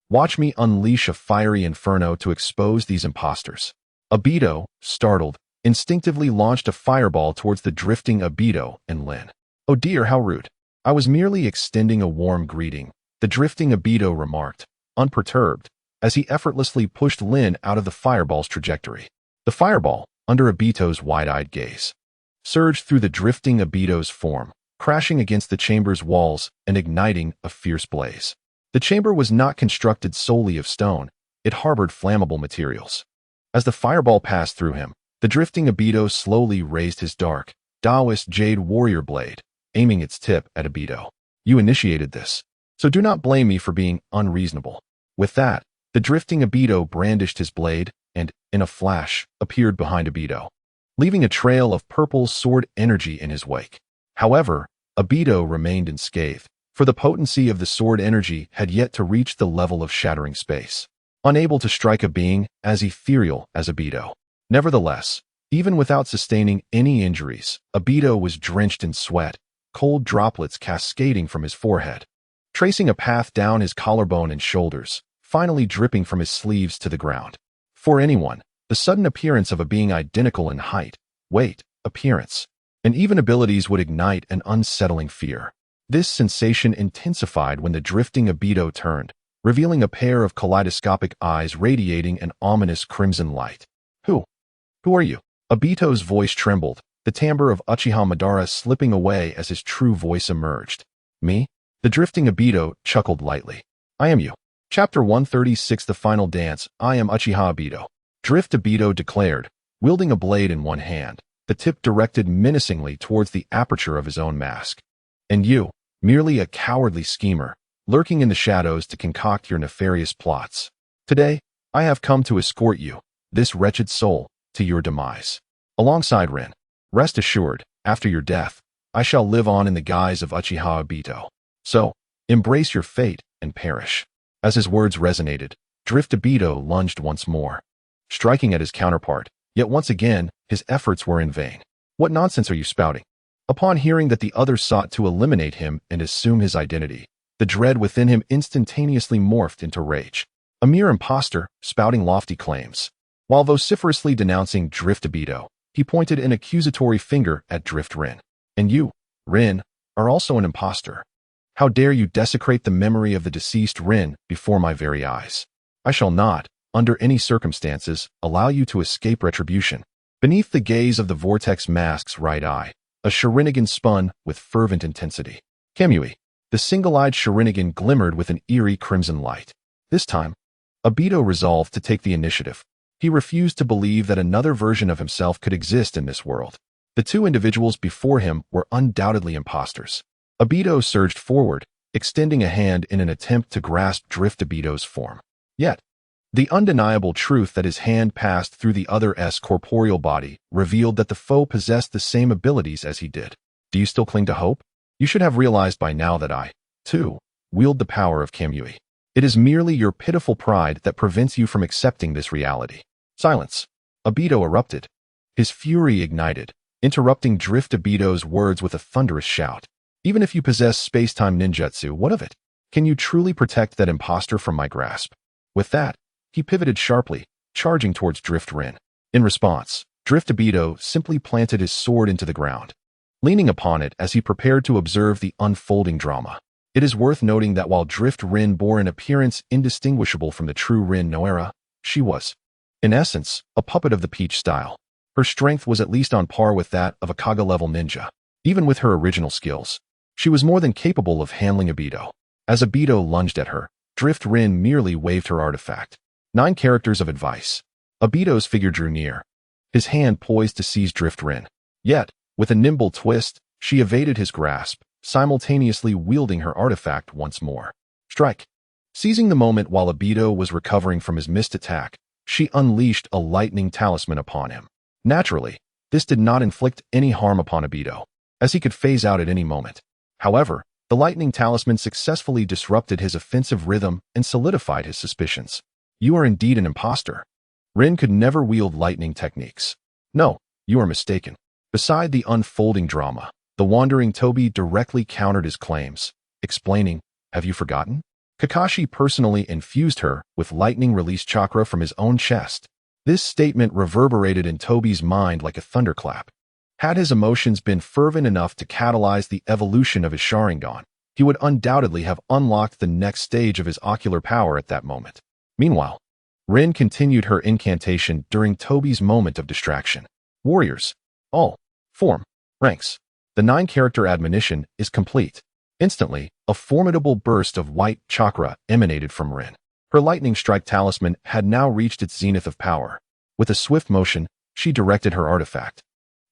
Watch me unleash a fiery inferno to expose these imposters. Obito, startled, instinctively launched a fireball towards the drifting Obito and Lin. "Oh dear, how rude. I was merely extending a warm greeting," the drifting Obito remarked, unperturbed, as he effortlessly pushed Lin out of the fireball's trajectory. The fireball, under Obito's wide-eyed gaze, surged through the drifting Obito's form, crashing against the chamber's walls and igniting a fierce blaze. The chamber was not constructed solely of stone, it harbored flammable materials. As the fireball passed through him, the drifting Obito slowly raised his dark, Taoist jade warrior blade, aiming its tip at Obito. "You initiated this, so do not blame me for being unreasonable." With that, the drifting Obito brandished his blade and, in a flash, appeared behind Obito, leaving a trail of purple sword energy in his wake. However, Obito remained unscathed, for the potency of the sword energy had yet to reach the level of shattering space, unable to strike a being as ethereal as Obito. Nevertheless, even without sustaining any injuries, Obito was drenched in sweat, cold droplets cascading from his forehead, tracing a path down his collarbone and shoulders, finally dripping from his sleeves to the ground. For anyone, the sudden appearance of a being identical in height, weight, appearance, and even abilities would ignite an unsettling fear. This sensation intensified when the drifting Obito turned, revealing a pair of kaleidoscopic eyes radiating an ominous crimson light. Who are you?" Obito's voice trembled, the timbre of Uchiha Madara slipping away as his true voice emerged. "Me?" The drifting Obito chuckled lightly. "I am you." Chapter 136 The Final Dance. "I am Uchiha Obito," Drift Obito declared, wielding a blade in one hand, the tip directed menacingly towards the aperture of his own mask. "And you, merely a cowardly schemer, lurking in the shadows to concoct your nefarious plots. Today, I have come to escort you, this wretched soul, to your demise. Alongside Rin, rest assured, after your death, I shall live on in the guise of Uchiha Obito. So, embrace your fate and perish." As his words resonated, Drift Obito lunged once more, striking at his counterpart, yet once again, his efforts were in vain. "What nonsense are you spouting?" Upon hearing that the other sought to eliminate him and assume his identity, the dread within him instantaneously morphed into rage. A mere imposter, spouting lofty claims. While vociferously denouncing Drift Obito, he pointed an accusatory finger at Drift Rin. "And you, Rin, are also an imposter. How dare you desecrate the memory of the deceased Rin before my very eyes? I shall not, under any circumstances, allow you to escape retribution." Beneath the gaze of the Vortex Mask's right eye, a Sharingan spun with fervent intensity. Kamui. The single-eyed Sharingan glimmered with an eerie crimson light. This time, Obito resolved to take the initiative. He refused to believe that another version of himself could exist in this world. The two individuals before him were undoubtedly imposters. Obito surged forward, extending a hand in an attempt to grasp Drift Obito's form. Yet, the undeniable truth that his hand passed through the other's corporeal body revealed that the foe possessed the same abilities as he did. Do you still cling to hope? You should have realized by now that I, too, wield the power of Kamui. It is merely your pitiful pride that prevents you from accepting this reality. Silence. Obito erupted. His fury ignited, interrupting Drift Obito's words with a thunderous shout. "Even if you possess space-time ninjutsu, what of it? Can you truly protect that imposter from my grasp?" With that, he pivoted sharply, charging towards Drift Rin. In response, Drift Obito simply planted his sword into the ground, leaning upon it as he prepared to observe the unfolding drama. It is worth noting that while Drift Rin bore an appearance indistinguishable from the true Rin Noera, she was, in essence, a puppet of the Peach style. Her strength was at least on par with that of a Kaga-level ninja. Even with her original skills, she was more than capable of handling Obito. As Obito lunged at her, Drift Rin merely waved her artifact. 9 characters of advice. Obito's figure drew near, his hand poised to seize Drift Rin. Yet, with a nimble twist, she evaded his grasp, simultaneously wielding her artifact once more. Strike. Seizing the moment while Obito was recovering from his missed attack, she unleashed a lightning talisman upon him. Naturally, this did not inflict any harm upon Obito, as he could phase out at any moment. However, the lightning talisman successfully disrupted his offensive rhythm and solidified his suspicions. You are indeed an imposter. Rin could never wield lightning techniques. No, you are mistaken. Beside the unfolding drama, the Wandering Tobi directly countered his claims, explaining, "Have you forgotten? Kakashi personally infused her with lightning release chakra from his own chest." This statement reverberated in Tobi's mind like a thunderclap. Had his emotions been fervent enough to catalyze the evolution of his Sharingan, he would undoubtedly have unlocked the next stage of his ocular power at that moment. Meanwhile, Rin continued her incantation during Tobi's moment of distraction. Warriors, all, form, ranks. The 9-character admonition is complete. Instantly, a formidable burst of white chakra emanated from Rin. Her lightning strike talisman had now reached its zenith of power. With a swift motion, she directed her artifact,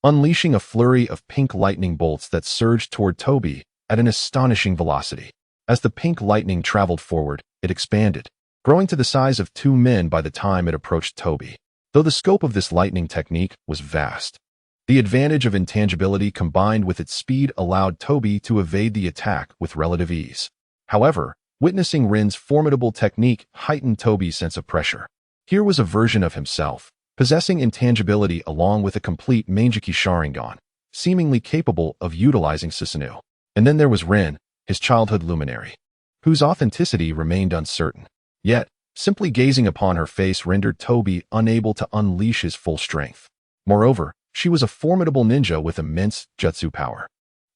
unleashing a flurry of pink lightning bolts that surged toward Tobi at an astonishing velocity. As the pink lightning traveled forward, it expanded, growing to the size of 2 men by the time it approached Tobi. Though the scope of this lightning technique was vast, the advantage of intangibility combined with its speed allowed Tobi to evade the attack with relative ease. However, witnessing Rin's formidable technique heightened Tobi's sense of pressure. Here was a version of himself, possessing intangibility along with a complete Manjiki Sharingan, seemingly capable of utilizing Susanoo. And then there was Rin, his childhood luminary, whose authenticity remained uncertain. Yet, simply gazing upon her face rendered Tobi unable to unleash his full strength. Moreover, she was a formidable ninja with immense jutsu power.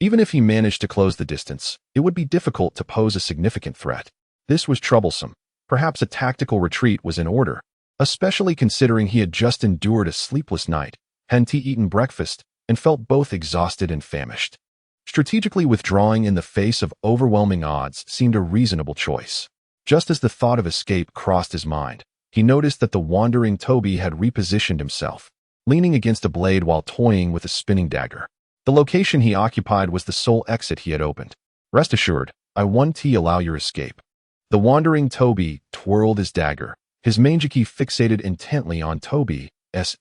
Even if he managed to close the distance, it would be difficult to pose a significant threat. This was troublesome. Perhaps a tactical retreat was in order, especially considering he had just endured a sleepless night, hadn't he eaten breakfast, and felt both exhausted and famished. Strategically withdrawing in the face of overwhelming odds seemed a reasonable choice. Just as the thought of escape crossed his mind, he noticed that the Wandering Tobi had repositioned himself, leaning against a blade while toying with a spinning dagger. The location he occupied was the sole exit he had opened. Rest assured, I won't allow your escape. The Wandering Tobi twirled his dagger, his Manjiki fixated intently on Tobi's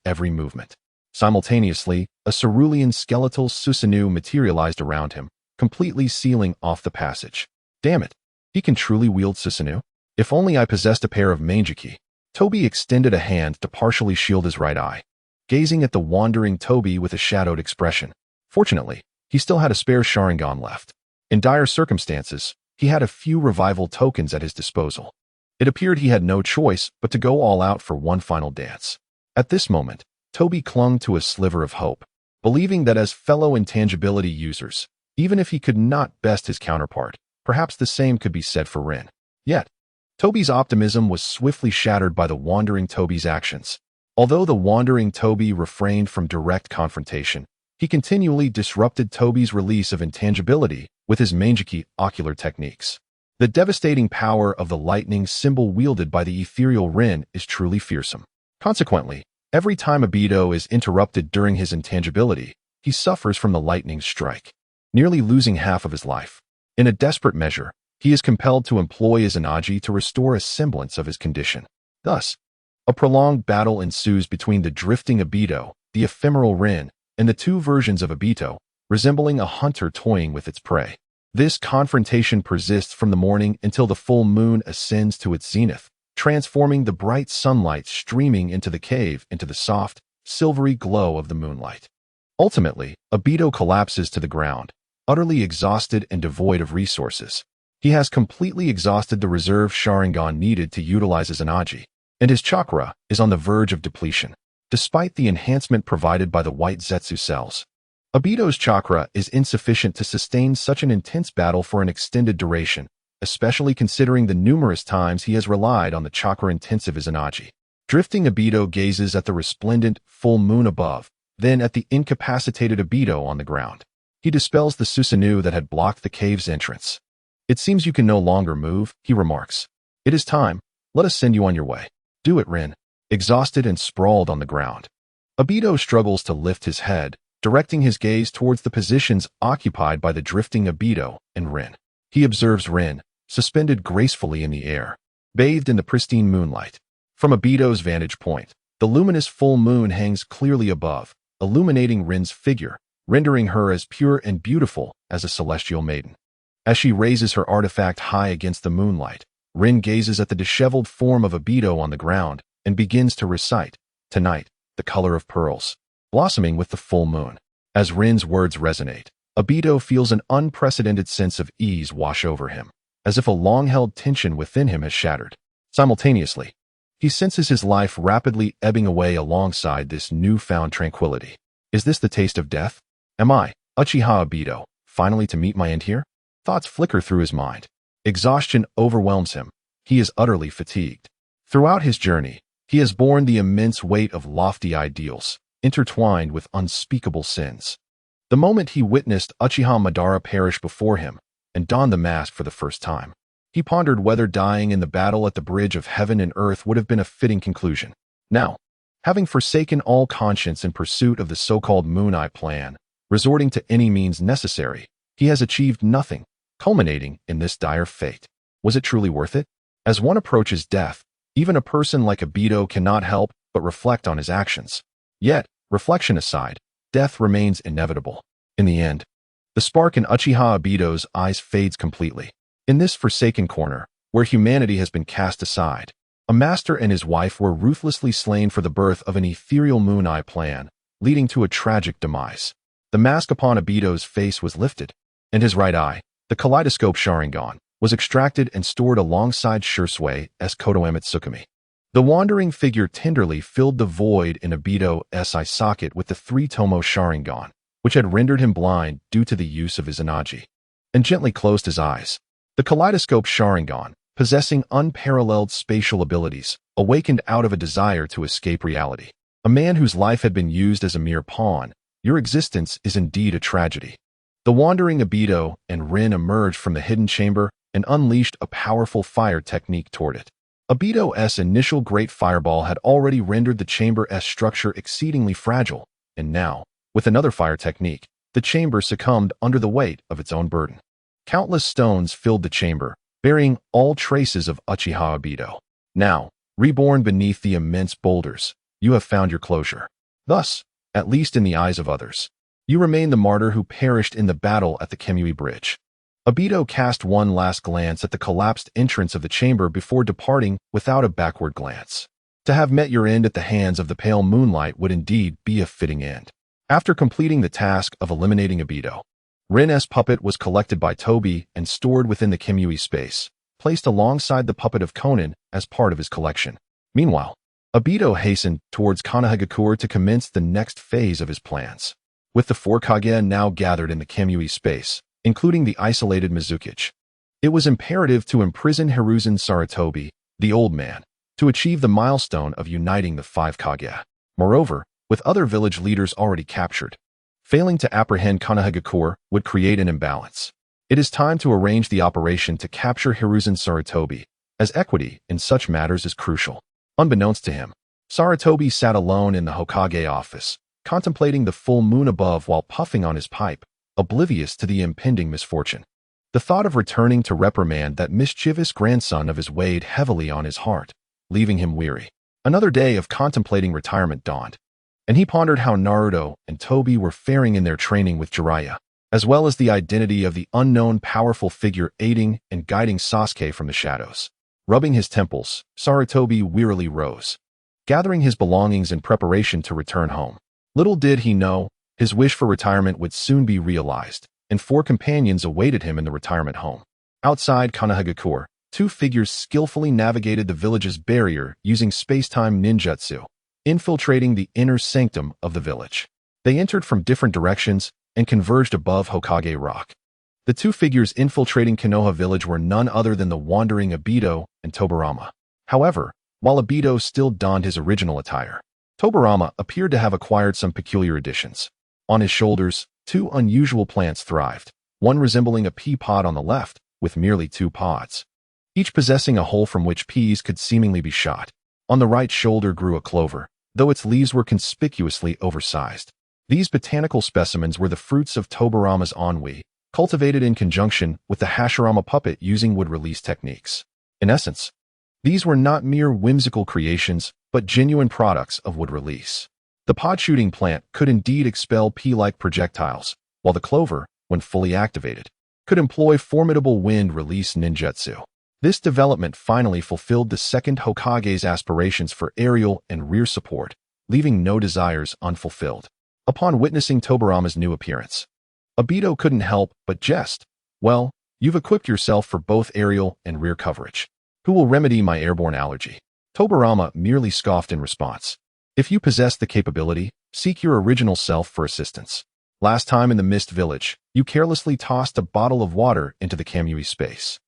every movement. Simultaneously, a cerulean skeletal Susanoo materialized around him, completely sealing off the passage. Damn it, he can truly wield Susanoo? If only I possessed a pair of Manjiki. Tobi extended a hand to partially shield his right eye, gazing at the Wandering Tobi with a shadowed expression. Fortunately, he still had a spare Sharingan left. In dire circumstances, he had a few revival tokens at his disposal. It appeared he had no choice but to go all out for one final dance. At this moment, Tobi clung to a sliver of hope, believing that as fellow intangibility users, even if he could not best his counterpart, perhaps the same could be said for Rin. Yet, Tobi's optimism was swiftly shattered by the Wandering Tobi's actions. Although the Wandering Tobi refrained from direct confrontation, he continually disrupted Tobi's release of intangibility with his Manjiki ocular techniques. The devastating power of the lightning symbol wielded by the ethereal Rin is truly fearsome. Consequently, every time Obito is interrupted during his intangibility, he suffers from the lightning strike, nearly losing half of his life. In a desperate measure, he is compelled to employ his Anaji to restore a semblance of his condition. Thus, a prolonged battle ensues between the drifting Obito, the ephemeral Rin, and the 2 versions of Obito, resembling a hunter toying with its prey. This confrontation persists from the morning until the full moon ascends to its zenith, transforming the bright sunlight streaming into the cave into the soft, silvery glow of the moonlight. Ultimately, Obito collapses to the ground, utterly exhausted and devoid of resources. He has completely exhausted the reserve Sharingan needed to utilize his Anaji. and his chakra is on the verge of depletion, despite the enhancement provided by the white Zetsu cells. Obito's chakra is insufficient to sustain such an intense battle for an extended duration, especially considering the numerous times he has relied on the chakra-intensive Izanagi. Drifting Obito gazes at the resplendent full moon above, then at the incapacitated Obito on the ground. He dispels the Susanoo that had blocked the cave's entrance. "It seems you can no longer move," he remarks. "It is time. Let us send you on your way." "Do it, Rin." Exhausted and sprawled on the ground, Obito struggles to lift his head, directing his gaze towards the positions occupied by the drifting Obito and Rin. He observes Rin, suspended gracefully in the air, bathed in the pristine moonlight. From Obito's vantage point, the luminous full moon hangs clearly above, illuminating Rin's figure, rendering her as pure and beautiful as a celestial maiden. As she raises her artifact high against the moonlight, Rin gazes at the disheveled form of Obito on the ground and begins to recite, "Tonight, the color of pearls, blossoming with the full moon." As Rin's words resonate, Obito feels an unprecedented sense of ease wash over him, as if a long-held tension within him has shattered. Simultaneously, he senses his life rapidly ebbing away alongside this newfound tranquility. Is this the taste of death? Am I, Uchiha Obito, finally to meet my end here? Thoughts flicker through his mind. Exhaustion overwhelms him. He is utterly fatigued. Throughout his journey, he has borne the immense weight of lofty ideals, intertwined with unspeakable sins. The moment he witnessed Uchiha Madara perish before him and don the mask for the first time, he pondered whether dying in the battle at the bridge of heaven and earth would have been a fitting conclusion. Now, having forsaken all conscience in pursuit of the so-called Moon Eye plan, resorting to any means necessary, he has achieved nothing, culminating in this dire fate. Was it truly worth it? As one approaches death, even a person like Obito cannot help but reflect on his actions. Yet, reflection aside, death remains inevitable. In the end, the spark in Uchiha Obito's eyes fades completely. In this forsaken corner, where humanity has been cast aside, a master and his wife were ruthlessly slain for the birth of an ethereal Moon Eye plan, leading to a tragic demise. The mask upon Obito's face was lifted, and his right eye, the kaleidoscope Sharingan, was extracted and stored alongside Shusui's Kotoeme Tsukumi. The wandering figure tenderly filled the void in Obito's eye socket with the 3-tomo Sharingan, which had rendered him blind due to the use of his Izanagi, and gently closed his eyes. The kaleidoscope Sharingan, possessing unparalleled spatial abilities, awakened out of a desire to escape reality. A man whose life had been used as a mere pawn, your existence is indeed a tragedy. The wandering Obito and Rin emerged from the hidden chamber and unleashed a powerful fire technique toward it. Obito's initial great fireball had already rendered the chamber's structure exceedingly fragile, and now, with another fire technique, the chamber succumbed under the weight of its own burden. Countless stones filled the chamber, burying all traces of Uchiha Obito. Now, reborn beneath the immense boulders, you have found your closure. Thus, at least in the eyes of others, you remain the martyr who perished in the battle at the Kemui Bridge. Obito cast one last glance at the collapsed entrance of the chamber before departing without a backward glance. To have met your end at the hands of the pale moonlight would indeed be a fitting end. After completing the task of eliminating Obito, Rin's puppet was collected by Toby and stored within the Kemui space, placed alongside the puppet of Konan as part of his collection. Meanwhile, Obito hastened towards Konohagakure to commence the next phase of his plans. With the 4 Kage now gathered in the Kemui space, including the isolated Mizukichi, it was imperative to imprison Hiruzen Sarutobi, the old man, to achieve the milestone of uniting the 5 Kage. Moreover, with other village leaders already captured, failing to apprehend Konohagakure would create an imbalance. It is time to arrange the operation to capture Hiruzen Sarutobi, as equity in such matters is crucial. Unbeknownst to him, Sarutobi sat alone in the Hokage office, contemplating the full moon above while puffing on his pipe, oblivious to the impending misfortune. The thought of returning to reprimand that mischievous grandson of his weighed heavily on his heart, leaving him weary. Another day of contemplating retirement dawned, and he pondered how Naruto and Tobi were faring in their training with Jiraiya, as well as the identity of the unknown powerful figure aiding and guiding Sasuke from the shadows. Rubbing his temples, Sarutobi wearily rose, gathering his belongings in preparation to return home. Little did he know, his wish for retirement would soon be realized, and 4 companions awaited him in the retirement home. Outside Konohagakure, two figures skillfully navigated the village's barrier using space-time ninjutsu, infiltrating the inner sanctum of the village. They entered from different directions and converged above Hokage Rock. The two figures infiltrating Konoha village were none other than the wandering Obito and Tobirama. However, while Obito still donned his original attire, Tobirama appeared to have acquired some peculiar additions. On his shoulders, two unusual plants thrived, one resembling a pea pod on the left, with merely two pods, each possessing a hole from which peas could seemingly be shot. On the right shoulder grew a clover, though its leaves were conspicuously oversized. These botanical specimens were the fruits of Tobirama's ennui, cultivated in conjunction with the Hashirama puppet using wood release techniques. In essence, these were not mere whimsical creations, but genuine products of wood release. The pod-shooting plant could indeed expel pea-like projectiles, while the clover, when fully activated, could employ formidable wind release ninjutsu. This development finally fulfilled the second Hokage's aspirations for aerial and rear support, leaving no desires unfulfilled. Upon witnessing Tobirama's new appearance, Obito couldn't help but jest. Well, you've equipped yourself for both aerial and rear coverage. Who will remedy my airborne allergy? Tobirama merely scoffed in response. If you possess the capability, seek your original self for assistance. Last time in the Mist Village, you carelessly tossed a bottle of water into the Kamui space.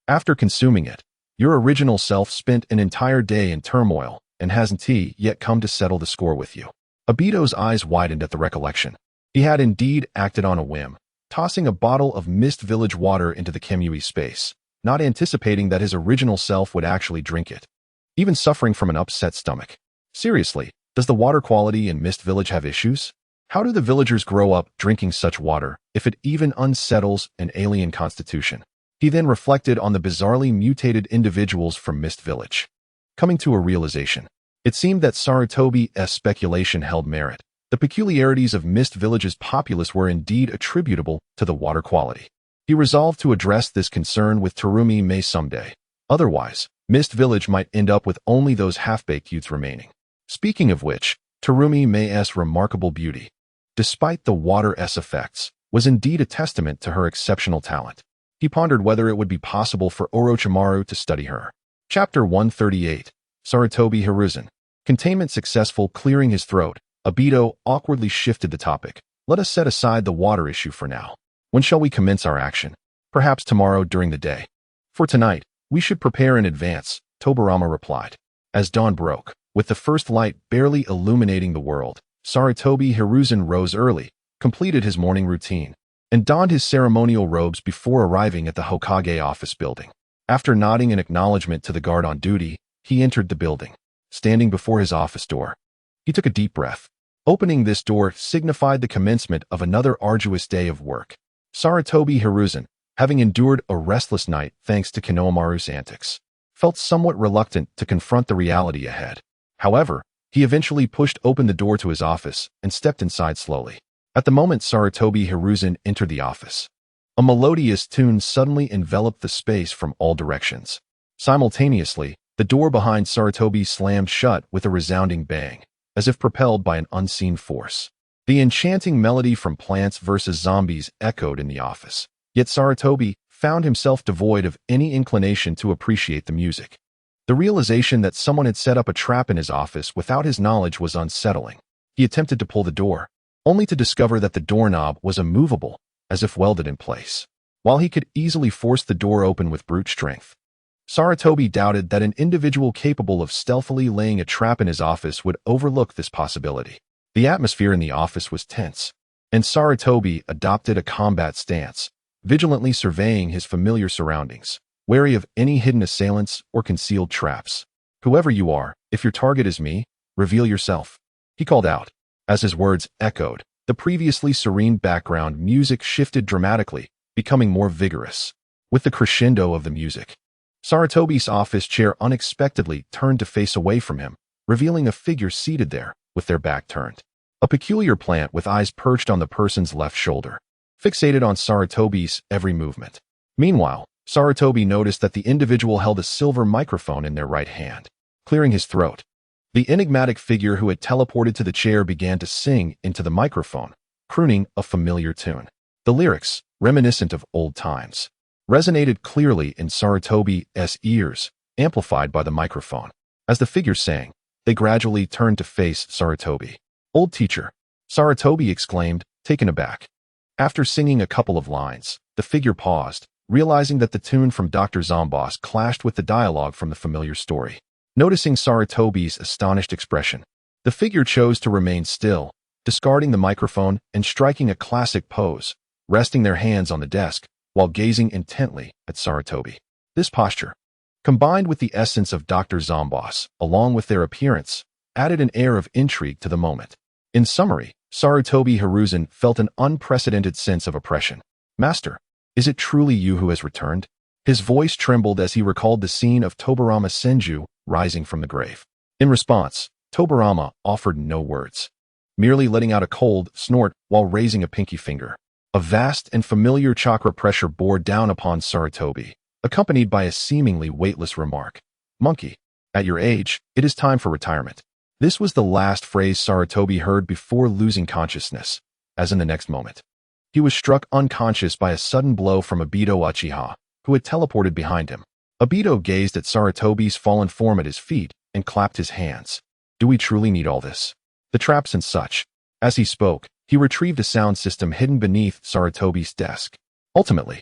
After consuming it, your original self spent an entire day in turmoil and hasn't yet come to settle the score with you. Obito's eyes widened at the recollection. He had indeed acted on a whim, tossing a bottle of Mist Village water into the Kamui space, not anticipating that his original self would actually drink it, even suffering from an upset stomach. Seriously, does the water quality in Mist Village have issues? How do the villagers grow up drinking such water if it even unsettles an alien constitution? He then reflected on the bizarrely mutated individuals from Mist Village. Coming to a realization, it seemed that Sarutobi's speculation held merit. The peculiarities of Mist Village's populace were indeed attributable to the water quality. He resolved to address this concern with Terumi May someday. Otherwise, Mist Village might end up with only those half-baked youths remaining. Speaking of which, Terumi May's remarkable beauty, despite the water's effects, was indeed a testament to her exceptional talent. He pondered whether it would be possible for Orochimaru to study her. Chapter 138. Sarutobi Hiruzen. Containment successful. Clearing his throat, Obito awkwardly shifted the topic. Let us set aside the water issue for now. When shall we commence our action? Perhaps tomorrow during the day. For tonight, we should prepare in advance, Tobirama replied. As dawn broke, with the first light barely illuminating the world, Sarutobi Hiruzen rose early, completed his morning routine, and donned his ceremonial robes before arriving at the Hokage office building. After nodding in acknowledgement to the guard on duty, he entered the building. Standing before his office door, he took a deep breath. Opening this door signified the commencement of another arduous day of work. Sarutobi Hiruzen, having endured a restless night thanks to Konohamaru's antics, felt somewhat reluctant to confront the reality ahead. However, he eventually pushed open the door to his office and stepped inside slowly. At the moment Sarutobi Hiruzen entered the office, a melodious tune suddenly enveloped the space from all directions. Simultaneously, the door behind Sarutobi slammed shut with a resounding bang, as if propelled by an unseen force. The enchanting melody from Plants vs. Zombies echoed in the office, yet Sarutobi found himself devoid of any inclination to appreciate the music. The realization that someone had set up a trap in his office without his knowledge was unsettling. He attempted to pull the door, only to discover that the doorknob was immovable, as if welded in place. While he could easily force the door open with brute strength, Sarutobi doubted that an individual capable of stealthily laying a trap in his office would overlook this possibility. The atmosphere in the office was tense, and Sarutobi adopted a combat stance, vigilantly surveying his familiar surroundings, wary of any hidden assailants or concealed traps. Whoever you are, if your target is me, reveal yourself, he called out. As his words echoed, the previously serene background music shifted dramatically, becoming more vigorous. With the crescendo of the music, Sarutobi's office chair unexpectedly turned to face away from him, revealing a figure seated there, with their back turned. A peculiar plant with eyes perched on the person's left shoulder, fixated on Sarutobi's every movement. Meanwhile, Sarutobi noticed that the individual held a silver microphone in their right hand. Clearing his throat, the enigmatic figure who had teleported to the chair began to sing into the microphone, crooning a familiar tune. The lyrics, reminiscent of old times, resonated clearly in Sarutobi's ears, amplified by the microphone. As the figure sang, they gradually turned to face Sarutobi. "Old teacher," Sarutobi exclaimed, taken aback. After singing a couple of lines, the figure paused, realizing that the tune from Dr. Zambos clashed with the dialogue from the familiar story. Noticing Sarutobi's astonished expression, the figure chose to remain still, discarding the microphone and striking a classic pose, resting their hands on the desk while gazing intently at Sarutobi. This posture, combined with the essence of Dr. Zambos, along with their appearance, added an air of intrigue to the moment. In summary, Sarutobi Hiruzen felt an unprecedented sense of oppression. "Master, is it truly you who has returned?" His voice trembled as he recalled the scene of Tobirama Senju rising from the grave. In response, Tobirama offered no words, merely letting out a cold snort while raising a pinky finger. A vast and familiar chakra pressure bore down upon Sarutobi, accompanied by a seemingly weightless remark. "Monkey, at your age, it is time for retirement." This was the last phrase Sarutobi heard before losing consciousness, as in the next moment, he was struck unconscious by a sudden blow from Obito Uchiha, who had teleported behind him. Obito gazed at Sarutobi's fallen form at his feet and clapped his hands. "Do we truly need all this? The traps and such." As he spoke, he retrieved a sound system hidden beneath Sarutobi's desk. Ultimately,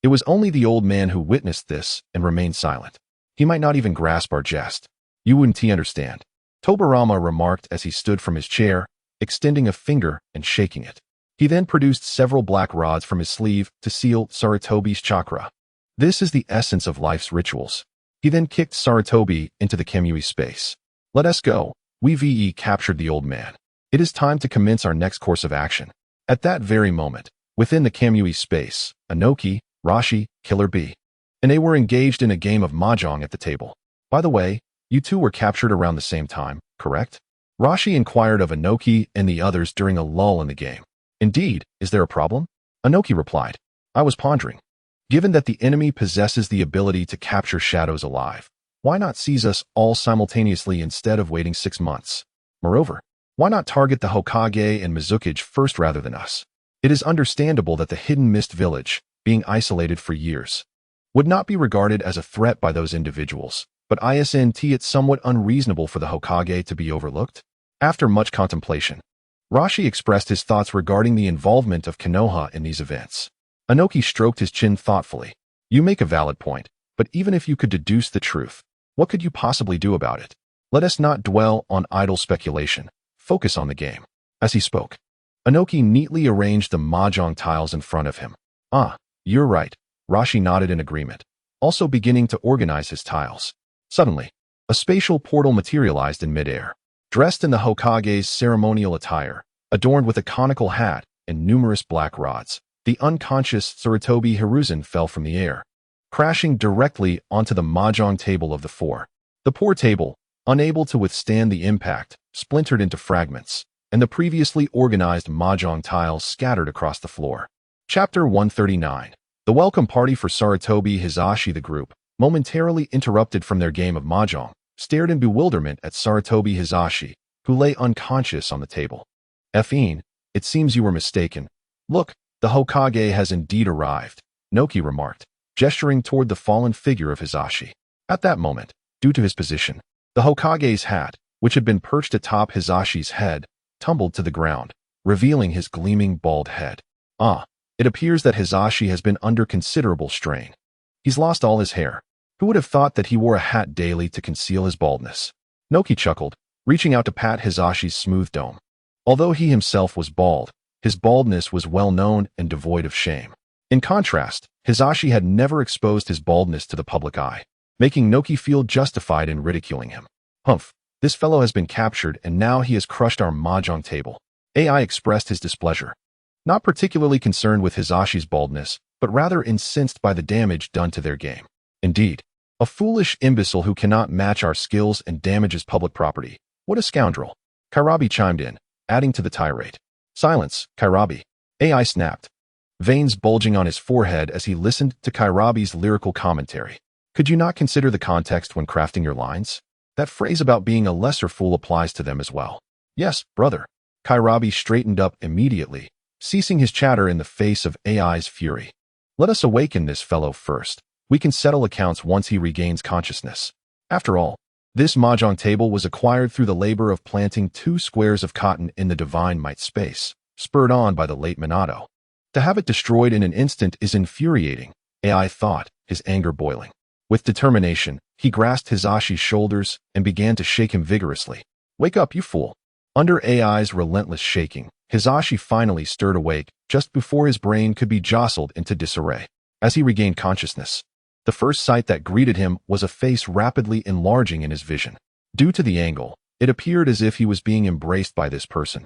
it was only the old man who witnessed this and remained silent. "He might not even grasp our jest. You wouldn't understand," Tobirama remarked as he stood from his chair, extending a finger and shaking it. He then produced several black rods from his sleeve to seal Sarutobi's chakra. "This is the essence of life's rituals." He then kicked Sarutobi into the Kamui space. "Let us go." We captured the old man. It is time to commence our next course of action. At that very moment, within the Kamui space, Inoki, Rashi, Killer Bee, and they were engaged in a game of mahjong at the table. "By the way, you two were captured around the same time, correct?" Rashi inquired of Inoki and the others during a lull in the game. "Indeed, is there a problem?" Inoki replied. "I was pondering. Given that the enemy possesses the ability to capture shadows alive, why not seize us all simultaneously instead of waiting 6 months? Moreover, why not target the Hokage and Mizukage first rather than us? It is understandable that the Hidden Mist Village, being isolated for years, would not be regarded as a threat by those individuals, but isn't it somewhat unreasonable for the Hokage to be overlooked?" After much contemplation, Rashi expressed his thoughts regarding the involvement of Konoha in these events. Inoki stroked his chin thoughtfully. "You make a valid point, but even if you could deduce the truth, what could you possibly do about it? Let us not dwell on idle speculation. Focus on the game." As he spoke, Inoki neatly arranged the mahjong tiles in front of him. "Ah, you're right." Rashi nodded in agreement, also beginning to organize his tiles. Suddenly, a spatial portal materialized in midair. Dressed in the Hokage's ceremonial attire, adorned with a conical hat and numerous black rods, the unconscious Sarutobi Hiruzen fell from the air, crashing directly onto the mahjong table of the four. The poor table, unable to withstand the impact, splintered into fragments, and the previously organized mahjong tiles scattered across the floor. Chapter 139. The welcome party for Sarutobi Hizashi. The group, momentarily interrupted from their game of mahjong, stared in bewilderment at Sarutobi Hizashi, who lay unconscious on the table. "Effine, it seems you were mistaken. Look, the Hokage has indeed arrived," Noki remarked, gesturing toward the fallen figure of Hizashi. At that moment, due to his position, the Hokage's hat, which had been perched atop Hizashi's head, tumbled to the ground, revealing his gleaming bald head. "Ah, it appears that Hizashi has been under considerable strain. He's lost all his hair. Who would have thought that he wore a hat daily to conceal his baldness?" Noki chuckled, reaching out to pat Hizashi's smooth dome. Although he himself was bald, his baldness was well known and devoid of shame. In contrast, Hizashi had never exposed his baldness to the public eye, making Noki feel justified in ridiculing him. "Humph, this fellow has been captured and now he has crushed our mahjong table." AI expressed his displeasure, not particularly concerned with Hizashi's baldness, but rather incensed by the damage done to their game. "Indeed, a foolish imbecile who cannot match our skills and damages public property. What a scoundrel." Kairabi chimed in, adding to the tirade. "Silence, Kairabi," AI snapped, veins bulging on his forehead as he listened to Kairabi's lyrical commentary. "Could you not consider the context when crafting your lines? That phrase about being a lesser fool applies to them as well." "Yes, brother." Kairabi straightened up immediately, ceasing his chatter in the face of AI's fury. Let us awaken this fellow first. We can settle accounts once he regains consciousness. After all, this mahjong table was acquired through the labor of planting 2 squares of cotton in the divine might space, spurred on by the late Minato. To have it destroyed in an instant is infuriating, AI thought, his anger boiling. With determination, he grasped Hizashi's shoulders and began to shake him vigorously. Wake up, you fool. Under AI's relentless shaking, Hizashi finally stirred awake just before his brain could be jostled into disarray. As he regained consciousness, the first sight that greeted him was a face rapidly enlarging in his vision. Due to the angle, it appeared as if he was being embraced by this person,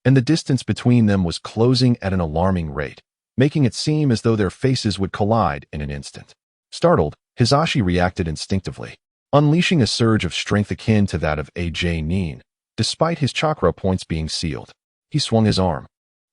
and the distance between them was closing at an alarming rate, making it seem as though their faces would collide in an instant. Startled, Hizashi reacted instinctively, unleashing a surge of strength akin to that of AJ Nin. Despite his chakra points being sealed, he swung his arm,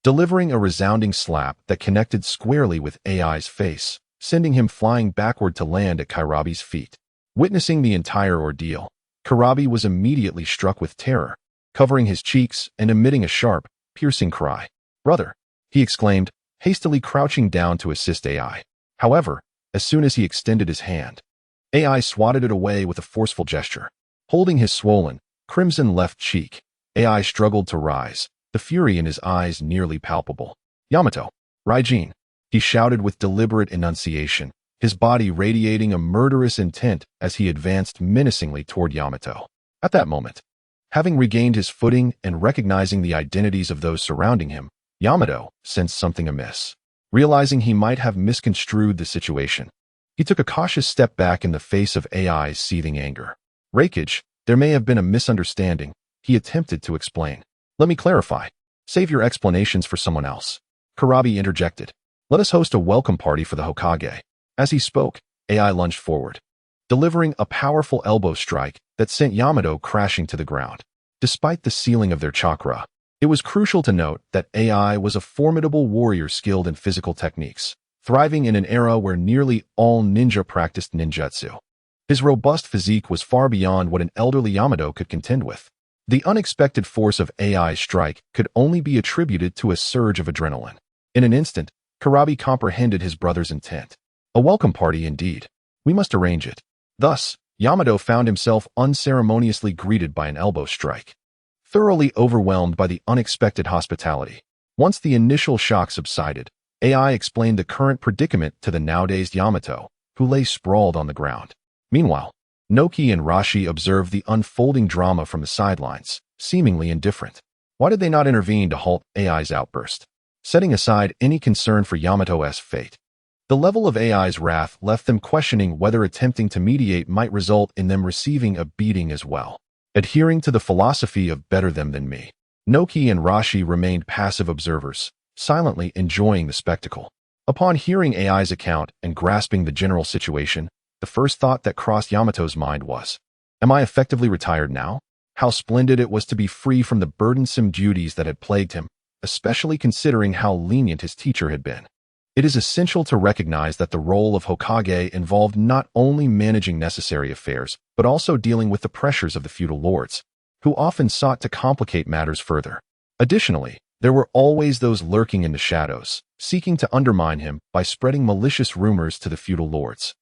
delivering a resounding slap that connected squarely with AI's face, sending him flying backward to land at Kairabi's feet. Witnessing the entire ordeal, Kairabi was immediately struck with terror, covering his cheeks and emitting a sharp, piercing cry. "Brother!" he exclaimed, hastily crouching down to assist AI. However, as soon as he extended his hand, AI swatted it away with a forceful gesture. Holding his swollen, crimson left cheek, AI struggled to rise, the fury in his eyes nearly palpable. "Yamato! Raijin!" he shouted with deliberate enunciation, his body radiating a murderous intent as he advanced menacingly toward Yamato. At that moment, having regained his footing and recognizing the identities of those surrounding him, Yamato sensed something amiss. Realizing he might have misconstrued the situation, he took a cautious step back in the face of AI's seething anger. "Reikage, there may have been a misunderstanding," he attempted to explain. "Let me clarify. Save your explanations for someone else." Kairabi interjected. "Let us host a welcome party for the Hokage." As he spoke, AI lunged forward, delivering a powerful elbow strike that sent Yamato crashing to the ground. Despite the sealing of their chakra, it was crucial to note that AI was a formidable warrior skilled in physical techniques, thriving in an era where nearly all ninja practiced ninjutsu. His robust physique was far beyond what an elderly Yamato could contend with. The unexpected force of AI's strike could only be attributed to a surge of adrenaline. In an instant, Kairabi comprehended his brother's intent. A welcome party indeed. We must arrange it. Thus, Yamato found himself unceremoniously greeted by an elbow strike. Thoroughly overwhelmed by the unexpected hospitality, once the initial shock subsided, AI explained the current predicament to the now-dazed Yamato, who lay sprawled on the ground. Meanwhile, Noki and Rashi observed the unfolding drama from the sidelines, seemingly indifferent. Why did they not intervene to halt AI's outburst? Setting aside any concern for Yamato's fate, the level of AI's wrath left them questioning whether attempting to mediate might result in them receiving a beating as well. Adhering to the philosophy of better them than me, Noki and Rashi remained passive observers, silently enjoying the spectacle. Upon hearing AI's account and grasping the general situation, the first thought that crossed Yamato's mind was, "Am I effectively retired now?" How splendid it was to be free from the burdensome duties that had plagued him, especially considering how lenient his teacher had been. It is essential to recognize that the role of Hokage involved not only managing necessary affairs, but also dealing with the pressures of the feudal lords, who often sought to complicate matters further. Additionally, there were always those lurking in the shadows, seeking to undermine him by spreading malicious rumors to the feudal lords.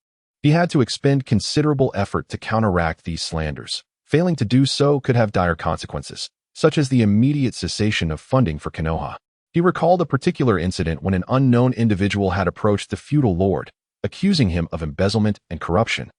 He had to expend considerable effort to counteract these slanders. Failing to do so could have dire consequences, such as the immediate cessation of funding for Konoha. He recalled a particular incident when an unknown individual had approached the feudal lord, accusing him of embezzlement and corruption,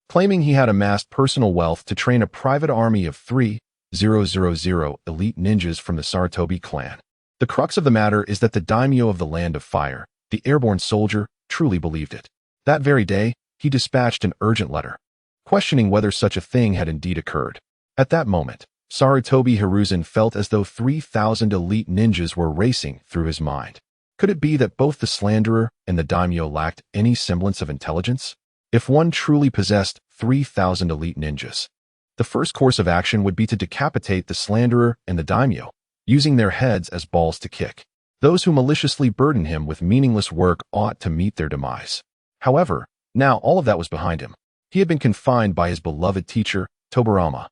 claiming he had amassed personal wealth to train a private army of 3,000 elite ninjas from the Sarutobi clan. The crux of the matter is that the daimyo of the Land of Fire, the airborne soldier, truly believed it. That very day, he dispatched an urgent letter, questioning whether such a thing had indeed occurred. At that moment, Sarutobi Hiruzen felt as though 3,000 elite ninjas were racing through his mind. Could it be that both the slanderer and the daimyo lacked any semblance of intelligence? If one truly possessed 3,000 elite ninjas, the first course of action would be to decapitate the slanderer and the daimyo, using their heads as balls to kick. Those who maliciously burden him with meaningless work ought to meet their demise. However, now all of that was behind him. He had been confined by his beloved teacher, Tobirama,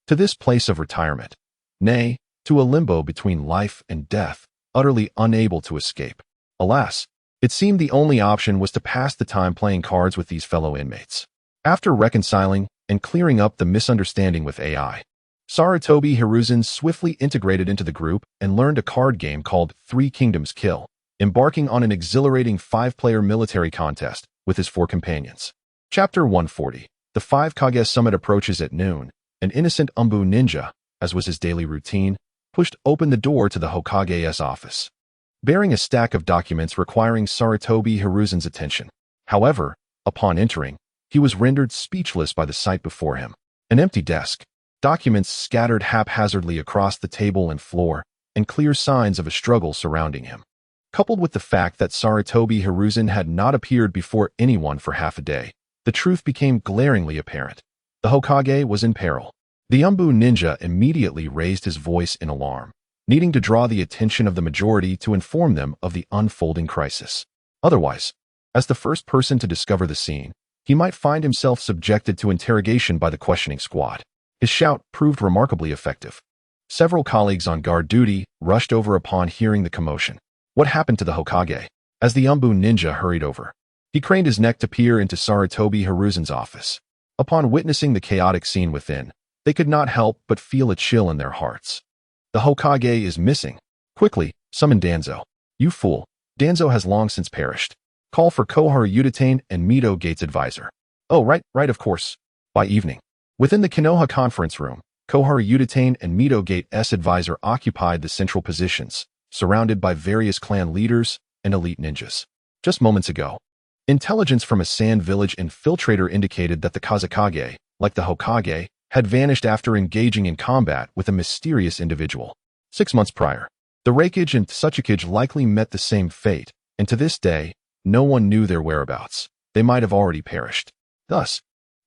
to this place of retirement, nay, to a limbo between life and death, utterly unable to escape. Alas, It seemed the only option was to pass the time playing cards with these fellow inmates. After reconciling and clearing up the misunderstanding with AI, Sarutobi Hiruzen swiftly integrated into the group and learned a card game called Three Kingdoms Kill, embarking on an exhilarating 5-player military contest with his 4 companions. Chapter 140. The 5 Kage Summit approaches at noon. An innocent Umbu ninja, as was his daily routine, pushed open the door to the Hokage's office, bearing a stack of documents requiring Sarutobi Hiruzen's attention. However, upon entering, he was rendered speechless by the sight before him. An empty desk, documents scattered haphazardly across the table and floor, and clear signs of a struggle surrounding him. Coupled with the fact that Sarutobi Hiruzen had not appeared before anyone for half a day, the truth became glaringly apparent. The Hokage was in peril. The Umbu ninja immediately raised his voice in alarm, needing to draw the attention of the majority to inform them of the unfolding crisis. Otherwise, as the first person to discover the scene, he might find himself subjected to interrogation by the questioning squad. His shout proved remarkably effective. Several colleagues on guard duty rushed over upon hearing the commotion. What happened to the Hokage? As the Umbu ninja hurried over, he craned his neck to peer into Sarutobi Hiruzen's office. Upon witnessing the chaotic scene within, they could not help but feel a chill in their hearts. The Hokage is missing. Quickly, summon Danzo. You fool. Danzo has long since perished. Call for Koharu Yutane and Mito Gate's advisor. Oh, right, of course. By evening, within the Konoha conference room, Koharu Yutane and Mito Gate's advisor occupied the central positions, surrounded by various clan leaders and elite ninjas. Just moments ago, intelligence from a sand village infiltrator indicated that the Kazekage, like the Hokage, had vanished after engaging in combat with a mysterious individual. 6 months prior, the Raikage and Tsuchikage likely met the same fate, and to this day, no one knew their whereabouts. They might have already perished. Thus,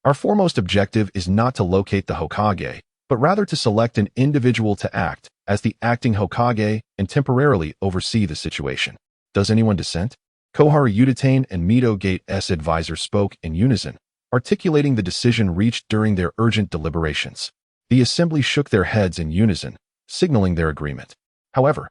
our foremost objective is not to locate the Hokage, but rather to select an individual to act as the acting Hokage and temporarily oversee the situation. Does anyone dissent? Koharu Yutane and Mito Gate's advisor spoke in unison, articulating the decision reached during their urgent deliberations. The assembly shook their heads in unison, signaling their agreement. However,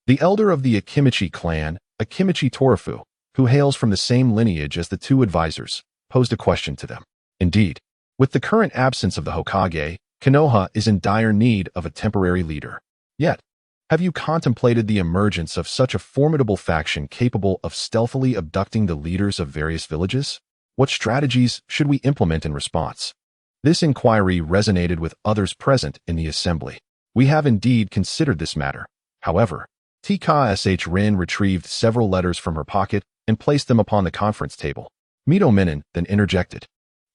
the elder of the Akimichi clan, Akimichi Torafu, who hails from the same lineage as the 2 advisors, posed a question to them. Indeed, with the current absence of the Hokage, Konoha is in dire need of a temporary leader. Yet, have you contemplated the emergence of such a formidable faction capable of stealthily abducting the leaders of various villages? What strategies should we implement in response? This inquiry resonated with others present in the assembly. We have indeed considered this matter. However, TKSH Rin retrieved several letters from her pocket and placed them upon the conference table. Mito Minen then interjected.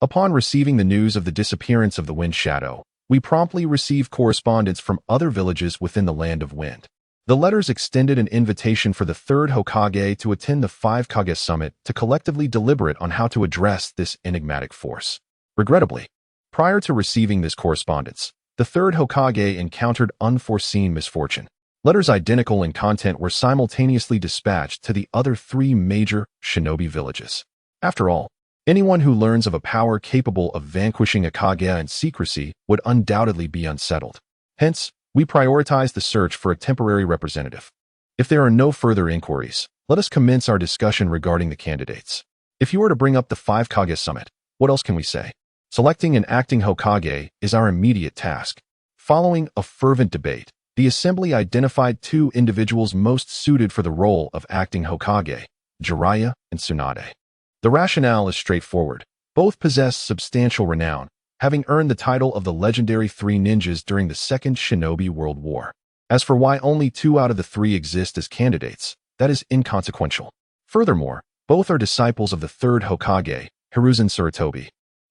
Upon receiving the news of the disappearance of the Wind Shadow, we promptly received correspondence from other villages within the Land of Wind. The letters extended an invitation for the 3rd Hokage to attend the 5 Kage Summit to collectively deliberate on how to address this enigmatic force. Regrettably, prior to receiving this correspondence, the 3rd Hokage encountered unforeseen misfortune. Letters identical in content were simultaneously dispatched to the other 3 major shinobi villages. After all, anyone who learns of a power capable of vanquishing a Kage in secrecy would undoubtedly be unsettled. Hence, we prioritize the search for a temporary representative. If there are no further inquiries, let us commence our discussion regarding the candidates. If you were to bring up the 5 Kage Summit, what else can we say? Selecting an acting Hokage is our immediate task. Following a fervent debate, the assembly identified 2 individuals most suited for the role of acting Hokage, Jiraiya and Tsunade. The rationale is straightforward. Both possess substantial renown, having earned the title of the legendary 3 ninjas during the Second Shinobi World War. As for why only 2 out of the 3 exist as candidates, that is inconsequential. Furthermore, both are disciples of the 3rd Hokage, Hiruzen Sarutobi,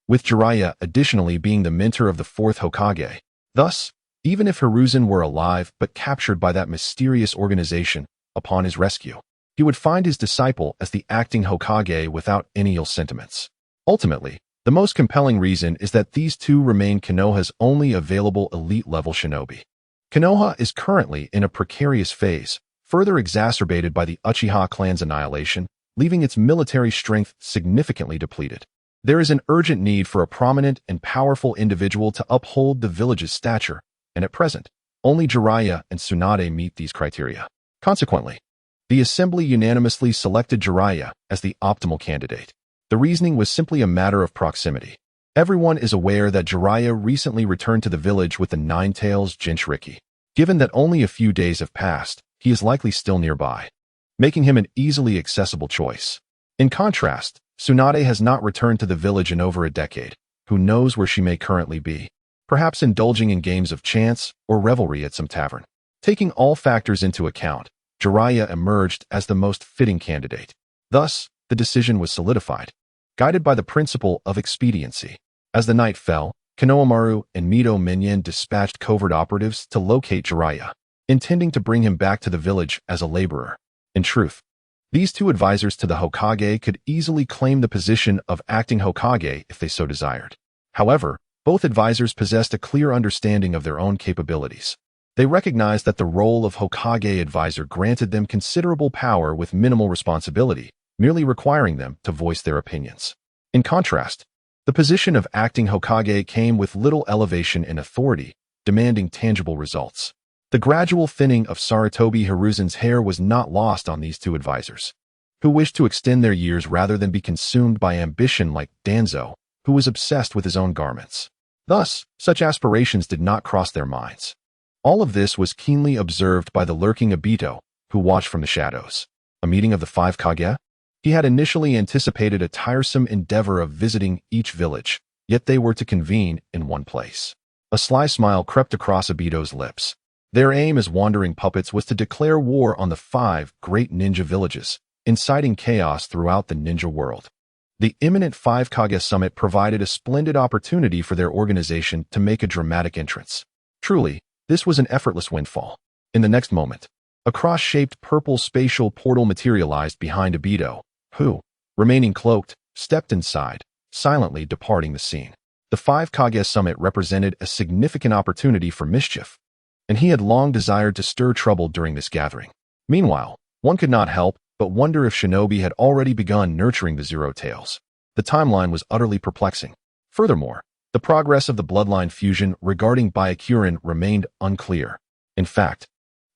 with Jiraiya additionally being the mentor of the 4th Hokage. Thus, even if Hiruzen were alive but captured by that mysterious organization upon his rescue, he would find his disciple as the acting Hokage without any ill sentiments. Ultimately, the most compelling reason is that these 2 remain Konoha's only available elite-level shinobi. Konoha is currently in a precarious phase, further exacerbated by the Uchiha clan's annihilation, leaving its military strength significantly depleted. There is an urgent need for a prominent and powerful individual to uphold the village's stature, and at present, only Jiraiya and Tsunade meet these criteria. Consequently, The assembly unanimously selected Jiraiya as the optimal candidate. The reasoning was simply a matter of proximity. Everyone is aware that Jiraiya recently returned to the village with the Nine-Tails Jinchuriki. Given that only a few days have passed, he is likely still nearby, making him an easily accessible choice. In contrast, Tsunade has not returned to the village in over a decade. Who knows where she may currently be? Perhaps indulging in games of chance or revelry at some tavern. Taking all factors into account, Jiraiya emerged as the most fitting candidate. Thus, the decision was solidified, guided by the principle of expediency. As the night fell, Konohamaru and Mito Minion dispatched covert operatives to locate Jiraiya, intending to bring him back to the village as a laborer. In truth, these two advisors to the Hokage could easily claim the position of acting Hokage if they so desired. However, both advisors possessed a clear understanding of their own capabilities. They recognized that the role of Hokage advisor granted them considerable power with minimal responsibility, merely requiring them to voice their opinions. In contrast, the position of acting Hokage came with little elevation in authority, demanding tangible results. The gradual thinning of Sarutobi Hiruzen's hair was not lost on these two advisors, who wished to extend their years rather than be consumed by ambition like Danzo, who was obsessed with his own garments. Thus, such aspirations did not cross their minds. All of this was keenly observed by the lurking Obito, who watched from the shadows. A meeting of the five Kage? He had initially anticipated a tiresome endeavor of visiting each village, yet they were to convene in one place. A sly smile crept across Obito's lips. Their aim as wandering puppets was to declare war on the 5 great ninja villages, inciting chaos throughout the ninja world. The imminent 5 Kage summit provided a splendid opportunity for their organization to make a dramatic entrance. Truly, this was an effortless windfall. In the next moment, a cross-shaped purple spatial portal materialized behind Obito, who, remaining cloaked, stepped inside, silently departing the scene. The 5 Kage summit represented a significant opportunity for mischief, and he had long desired to stir trouble during this gathering. Meanwhile, one could not help but wonder if Shinobi had already begun nurturing the Zero Tails. The timeline was utterly perplexing. Furthermore, the progress of the bloodline fusion regarding Byakuren remained unclear. In fact,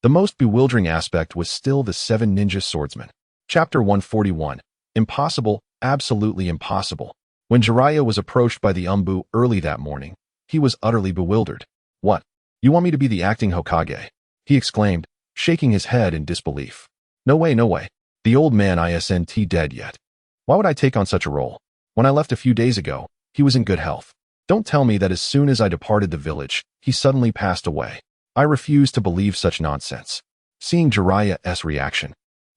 the most bewildering aspect was still the 7 ninja swordsmen. Chapter 141. Impossible, absolutely impossible. When Jiraiya was approached by the Umbu early that morning, he was utterly bewildered. What? You want me to be the acting Hokage? He exclaimed, shaking his head in disbelief. No way, no way. The old man isn't dead yet. Why would I take on such a role? When I left a few days ago, he was in good health. Don't tell me that as soon as I departed the village, he suddenly passed away. I refuse to believe such nonsense. Seeing Jiraiya's reaction,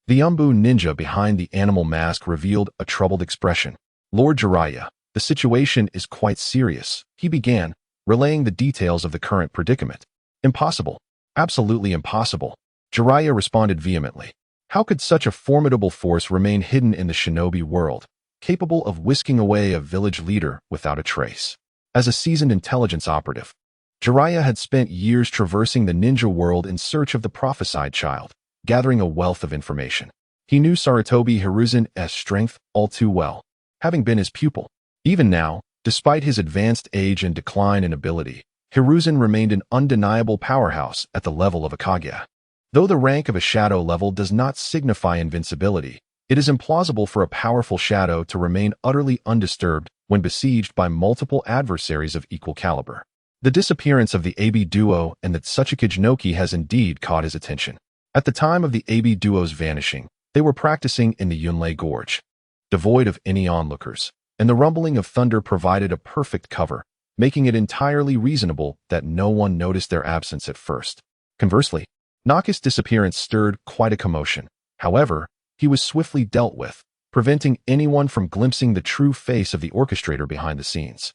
the Umbu ninja behind the animal mask revealed a troubled expression. Lord Jiraiya, the situation is quite serious, he began, relaying the details of the current predicament. Impossible. Absolutely impossible. Jiraiya responded vehemently. How could such a formidable force remain hidden in the shinobi world, capable of whisking away a village leader without a trace? As a seasoned intelligence operative, Jiraiya had spent years traversing the ninja world in search of the prophesied child, gathering a wealth of information. He knew Sarutobi Hiruzen's strength all too well, having been his pupil. Even now, despite his advanced age and decline in ability, Hiruzen remained an undeniable powerhouse at the level of a Kage. Though the rank of a shadow level does not signify invincibility, it is implausible for a powerful shadow to remain utterly undisturbed when besieged by multiple adversaries of equal caliber. The disappearance of the AB duo and the Tsuchikage Noki has indeed caught his attention. At the time of the AB duo's vanishing, they were practicing in the Yunlei Gorge, devoid of any onlookers, and the rumbling of thunder provided a perfect cover, making it entirely reasonable that no one noticed their absence at first. Conversely, Naka's disappearance stirred quite a commotion. However, he was swiftly dealt with, preventing anyone from glimpsing the true face of the orchestrator behind the scenes.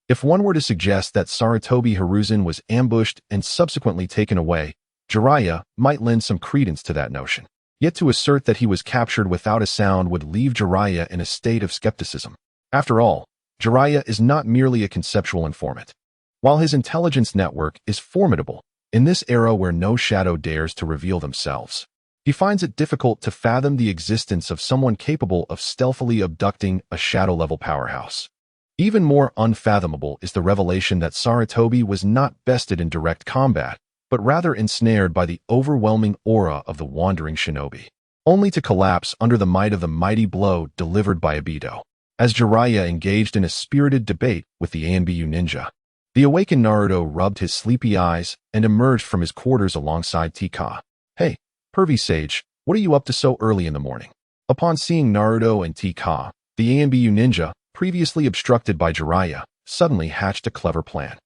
If one were to suggest that Sarutobi Hiruzen was ambushed and subsequently taken away, Jiraiya might lend some credence to that notion. Yet to assert that he was captured without a sound would leave Jiraiya in a state of skepticism. After all, Jiraiya is not merely a conceptual informant. While his intelligence network is formidable, in this era where no shadow dares to reveal themselves, he finds it difficult to fathom the existence of someone capable of stealthily abducting a shadow-level powerhouse. Even more unfathomable is the revelation that Sarutobi was not bested in direct combat, but rather ensnared by the overwhelming aura of the wandering shinobi. only to collapse under the might of the mighty blow delivered by Obito. As Jiraiya engaged in a spirited debate with the Anbu ninja, the awakened Naruto rubbed his sleepy eyes and emerged from his quarters alongside Tika. "Hey, pervy sage, what are you up to so early in the morning?" Upon seeing Naruto and Tika, the Anbu ninja, previously obstructed by Jiraiya, suddenly hatched a clever plan.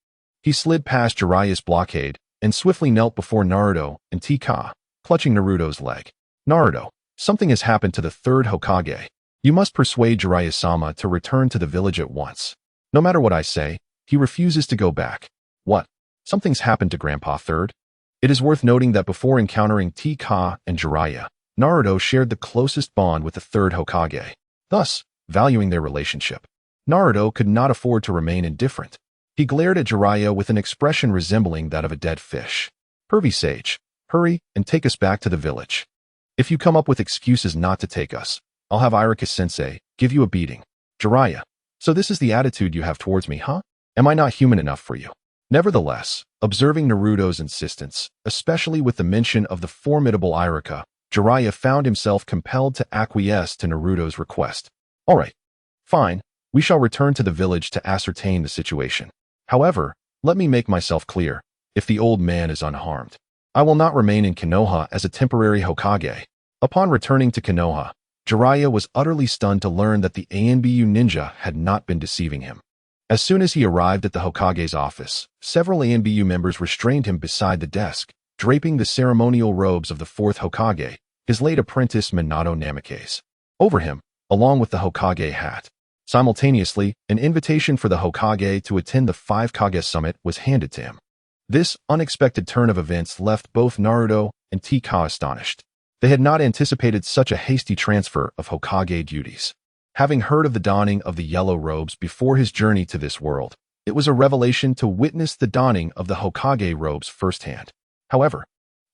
He slid past Jiraiya's blockade and swiftly knelt before Naruto and Tika, clutching Naruto's leg. "Naruto, something has happened to the third Hokage. You must persuade Jiraiya-sama to return to the village at once. No matter what I say, he refuses to go back." "What? Something's happened to Grandpa Third?" It is worth noting that before encountering Tika and Jiraiya, Naruto shared the closest bond with the third Hokage. Thus, valuing their relationship, Naruto could not afford to remain indifferent. He glared at Jiraiya with an expression resembling that of a dead fish. "Pervy sage, hurry and take us back to the village. If you come up with excuses not to take us, I'll have Irika-sensei give you a beating." "Jiraiya, so this is the attitude you have towards me, huh? Am I not human enough for you?" Nevertheless, observing Naruto's insistence, especially with the mention of the formidable Irika, Jiraiya found himself compelled to acquiesce to Naruto's request. "All right, fine, we shall return to the village to ascertain the situation. However, let me make myself clear, if the old man is unharmed, I will not remain in Konoha as a temporary Hokage." Upon returning to Konoha, Jiraiya was utterly stunned to learn that the Anbu ninja had not been deceiving him. As soon as he arrived at the Hokage's office, several Anbu members restrained him beside the desk, draping the ceremonial robes of the fourth Hokage, his late apprentice Minato Namikaze. Over him, along with the Hokage hat. Simultaneously, an invitation for the Hokage to attend the 5 Kage Summit was handed to him. This unexpected turn of events left both Naruto and Tika astonished. They had not anticipated such a hasty transfer of Hokage duties. Having heard of the donning of the yellow robes before his journey to this world, it was a revelation to witness the donning of the Hokage robes firsthand. However,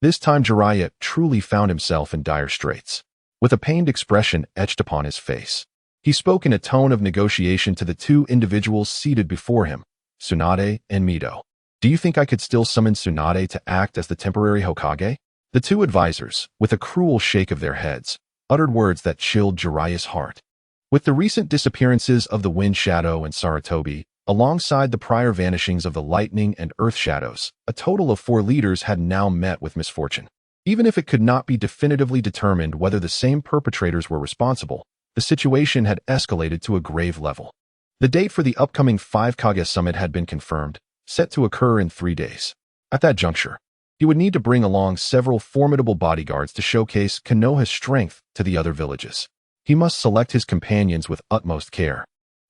this time Jiraiya truly found himself in dire straits. With a pained expression etched upon his face, he spoke in a tone of negotiation to the two individuals seated before him, Tsunade and Mito. "Do you think I could still summon Tsunade to act as the temporary Hokage?" The two advisors, with a cruel shake of their heads, uttered words that chilled Jiraiya's heart. With the recent disappearances of the Wind Shadow and Sarutobi, alongside the prior vanishings of the Lightning and Earth Shadows, a total of 4 leaders had now met with misfortune. Even if it could not be definitively determined whether the same perpetrators were responsible, the situation had escalated to a grave level. The date for the upcoming 5 Kage Summit had been confirmed, set to occur in 3 days. At that juncture, he would need to bring along several formidable bodyguards to showcase Konoha's strength to the other villages. He must select his companions with utmost care,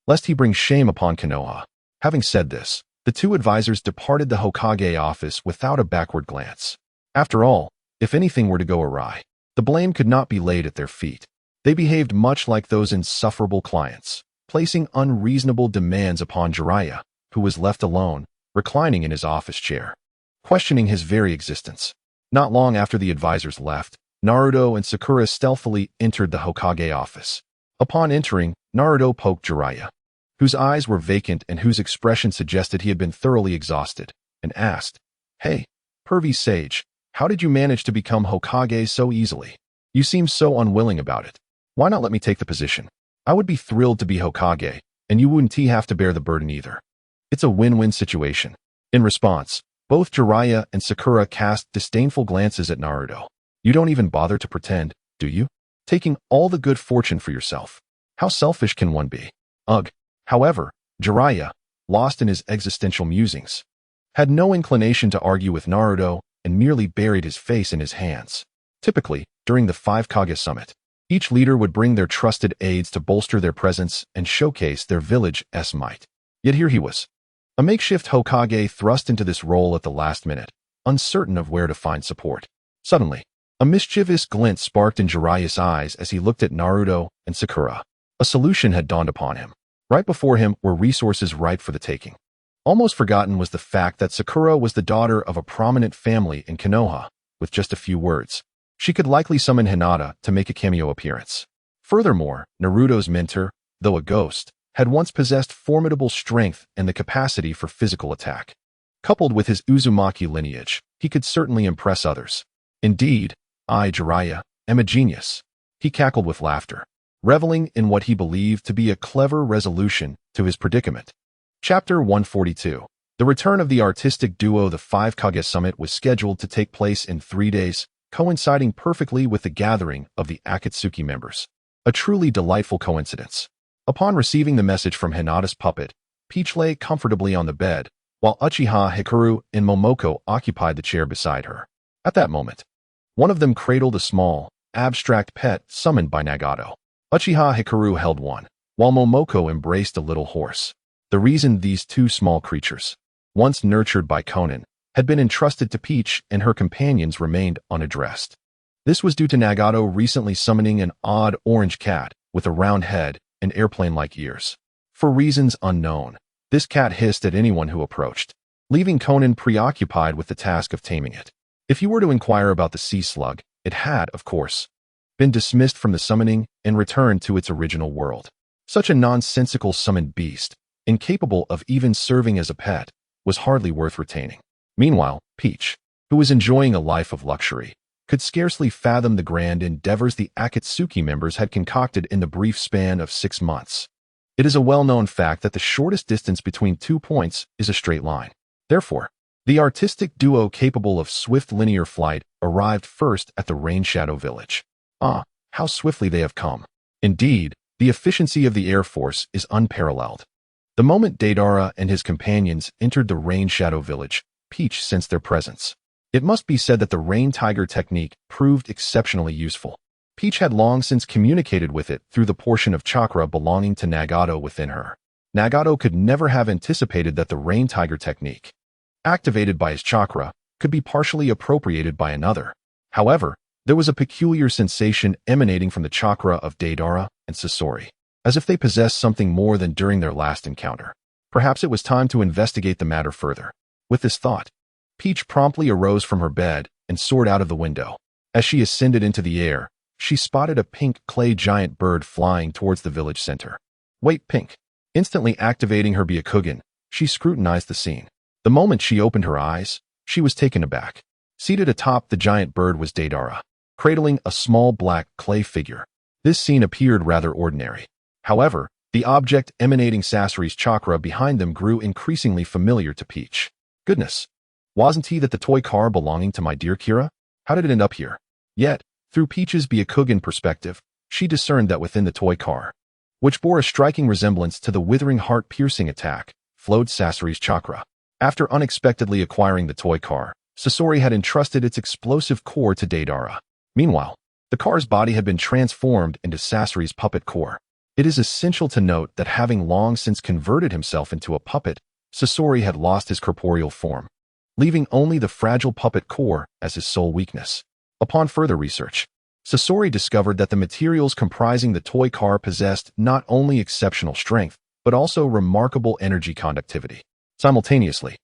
lest he bring shame upon Konoha. Having said this, the two advisors departed the Hokage office without a backward glance. After all, if anything were to go awry, the blame could not be laid at their feet. They behaved much like those insufferable clients, placing unreasonable demands upon Jiraiya, who was left alone, reclining in his office chair, questioning his very existence. Not long after the advisors left, Naruto and Sakura stealthily entered the Hokage office. Upon entering, Naruto poked Jiraiya, whose eyes were vacant and whose expression suggested he had been thoroughly exhausted, and asked, "Hey, pervy sage, how did you manage to become Hokage so easily? You seem so unwilling about it. Why not let me take the position? I would be thrilled to be Hokage, and you wouldn't have to bear the burden either. It's a win-win situation." In response, both Jiraiya and Sakura cast disdainful glances at Naruto. "You don't even bother to pretend, do you? Taking all the good fortune for yourself. How selfish can one be?" Ugh. However, Jiraiya, lost in his existential musings, had no inclination to argue with Naruto and merely buried his face in his hands. Typically, during the 5 Kage Summit, each leader would bring their trusted aides to bolster their presence and showcase their village's might. Yet here he was, a makeshift Hokage thrust into this role at the last minute, uncertain of where to find support. Suddenly, a mischievous glint sparked in Jiraiya's eyes as he looked at Naruto and Sakura. A solution had dawned upon him. Right before him were resources ripe for the taking. Almost forgotten was the fact that Sakura was the daughter of a prominent family in Konoha. With just a few words, she could likely summon Hinata to make a cameo appearance. Furthermore, Naruto's mentor, though a ghost, had once possessed formidable strength and the capacity for physical attack. Coupled with his Uzumaki lineage, he could certainly impress others. Indeed, Jiraiya, am a genius. He cackled with laughter, reveling in what he believed to be a clever resolution to his predicament. Chapter 142. The return of the artistic duo. The 5 Kage Summit was scheduled to take place in 3 days, coinciding perfectly with the gathering of the Akatsuki members. A truly delightful coincidence. Upon receiving the message from Hinata's puppet, Peach lay comfortably on the bed, while Uchiha, Hikaru, and Momoko occupied the chair beside her. At that moment, one of them cradled a small, abstract pet summoned by Nagato. Uchiha Hikaru held one, while Momoko embraced a little horse. The reason these two small creatures, once nurtured by Conan, had been entrusted to Peach and her companions remained unaddressed. This was due to Nagato recently summoning an odd orange cat with a round head and airplane-like ears. For reasons unknown, this cat hissed at anyone who approached, leaving Conan preoccupied with the task of taming it. If you were to inquire about the sea slug, it had, of course, been dismissed from the summoning and returned to its original world. Such a nonsensical summoned beast, incapable of even serving as a pet, was hardly worth retaining. Meanwhile, Peach, who was enjoying a life of luxury, could scarcely fathom the grand endeavors the Akatsuki members had concocted in the brief span of 6 months. It is a well-known fact that the shortest distance between 2 points is a straight line. Therefore, the artistic duo capable of swift linear flight arrived first at the Rain Shadow Village. Ah, how swiftly they have come. Indeed, the efficiency of the Air Force is unparalleled. The moment Deidara and his companions entered the Rain Shadow Village, Peach sensed their presence. It must be said that the Rain Tiger technique proved exceptionally useful. Peach had long since communicated with it through the portion of chakra belonging to Nagato within her. Nagato could never have anticipated that the Rain Tiger technique, activated by his chakra, could be partially appropriated by another. However, there was a peculiar sensation emanating from the chakra of Deidara and Sasori, as if they possessed something more than during their last encounter. Perhaps it was time to investigate the matter further. With this thought, Peach promptly arose from her bed and soared out of the window. As she ascended into the air, she spotted a pink clay giant bird flying towards the village center. Wait, Pink. Instantly activating her Byakugan, she scrutinized the scene. The moment she opened her eyes, she was taken aback. Seated atop the giant bird was Deidara, cradling a small black clay figure. This scene appeared rather ordinary. However, the object emanating Sasori's chakra behind them grew increasingly familiar to Peach. Goodness! Wasn't he that the toy car belonging to my dear Kira? How did it end up here? Yet, through Peach's Byakugan perspective, she discerned that within the toy car, which bore a striking resemblance to the withering heart-piercing attack, flowed Sasori's chakra. After unexpectedly acquiring the toy car, Sasori had entrusted its explosive core to Deidara. Meanwhile, the car's body had been transformed into Sasori's puppet core. It is essential to note that having long since converted himself into a puppet, Sasori had lost his corporeal form, leaving only the fragile puppet core as his sole weakness. Upon further research, Sasori discovered that the materials comprising the toy car possessed not only exceptional strength, but also remarkable energy conductivity. Simultaneously,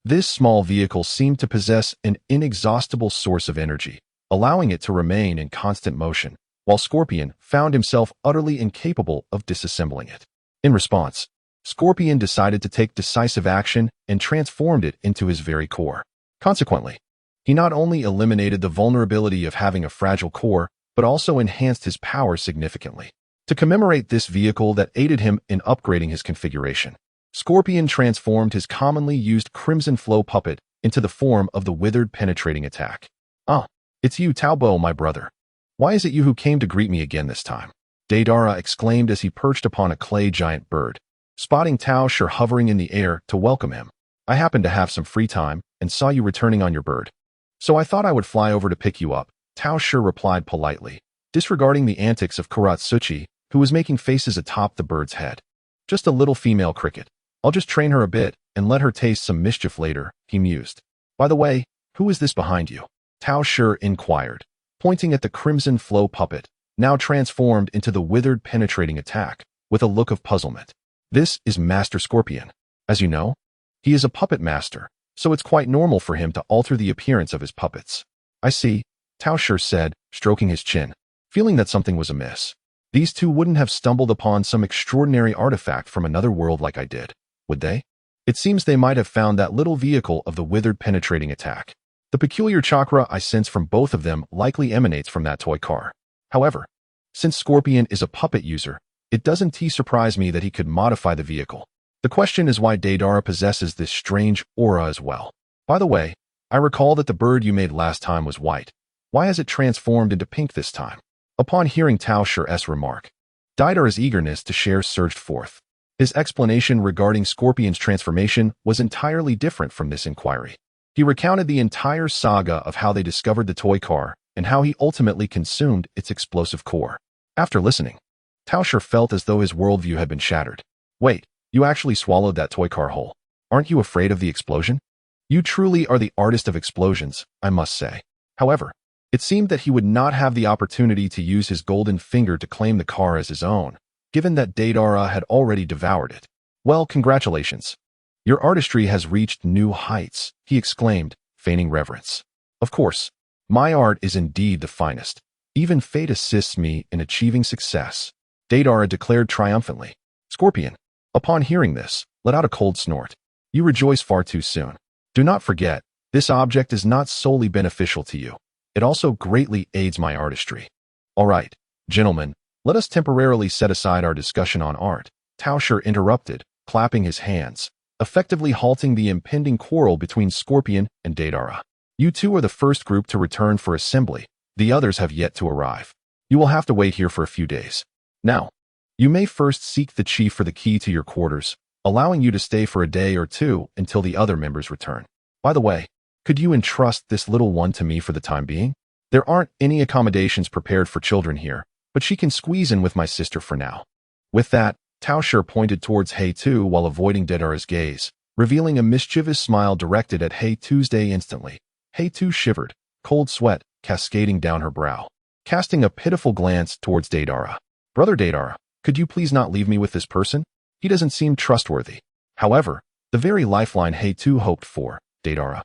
this small vehicle seemed to possess an inexhaustible source of energy, allowing it to remain in constant motion, while Scorpion found himself utterly incapable of disassembling it. In response, Scorpion decided to take decisive action and transformed it into his very core. Consequently, he not only eliminated the vulnerability of having a fragile core, but also enhanced his power significantly. To commemorate this vehicle that aided him in upgrading his configuration, Scorpion transformed his commonly used Crimson Flow puppet into the form of the withered penetrating attack. Ah, it's you, Taobo, my brother. Why is it you who came to greet me again this time? Deidara exclaimed as he perched upon a clay giant bird, spotting Tao Shi hovering in the air to welcome him. I happened to have some free time and saw you returning on your bird, so I thought I would fly over to pick you up, Tao Shi replied politely, disregarding the antics of Kuratsuchi, who was making faces atop the bird's head. Just a little female cricket. I'll just train her a bit and let her taste some mischief later, he mused. By the way, who is this behind you? Tao Shi inquired, pointing at the Crimson Flow puppet, now transformed into the withered penetrating attack, with a look of puzzlement. This is Master Scorpion. As you know, he is a puppet master, so it's quite normal for him to alter the appearance of his puppets. I see, Tao Shi said, stroking his chin, feeling that something was amiss. These two wouldn't have stumbled upon some extraordinary artifact from another world like I did, would they? It seems they might have found that little vehicle of the withered penetrating attack. The peculiar chakra I sense from both of them likely emanates from that toy car. However, since Scorpion is a puppet user, it doesn't surprise me that he could modify the vehicle. The question is why Deidara possesses this strange aura as well. By the way, I recall that the bird you made last time was white. Why has it transformed into pink this time? Upon hearing Tao Shi's remark, Deidara's eagerness to share surged forth. His explanation regarding Scorpion's transformation was entirely different from this inquiry. He recounted the entire saga of how they discovered the toy car and how he ultimately consumed its explosive core. After listening, Tao Shi felt as though his worldview had been shattered. Wait, you actually swallowed that toy car whole. Aren't you afraid of the explosion? You truly are the artist of explosions, I must say. However, it seemed that he would not have the opportunity to use his golden finger to claim the car as his own, given that Deidara had already devoured it. Well, congratulations. Your artistry has reached new heights, he exclaimed, feigning reverence. Of course, my art is indeed the finest. Even fate assists me in achieving success, Deidara declared triumphantly. Scorpion, upon hearing this, let out a cold snort. You rejoice far too soon. Do not forget, this object is not solely beneficial to you. It also greatly aids my artistry. All right, gentlemen, let us temporarily set aside our discussion on art, Tao Shi interrupted, clapping his hands, effectively halting the impending quarrel between Scorpion and Deidara. You two are the first group to return for assembly. The others have yet to arrive. You will have to wait here for a few days. Now, you may first seek the chief for the key to your quarters, allowing you to stay for a day or two until the other members return. By the way, could you entrust this little one to me for the time being? There aren't any accommodations prepared for children here, but she can squeeze in with my sister for now. With that, Tao Shi pointed towards Hehehe while avoiding Deidara's gaze, revealing a mischievous smile directed at Hehehe instantly. Hehehe shivered, cold sweat cascading down her brow, casting a pitiful glance towards Deidara. Brother Deidara, could you please not leave me with this person? He doesn't seem trustworthy. However, the very lifeline Hehehe hoped for, Deidara,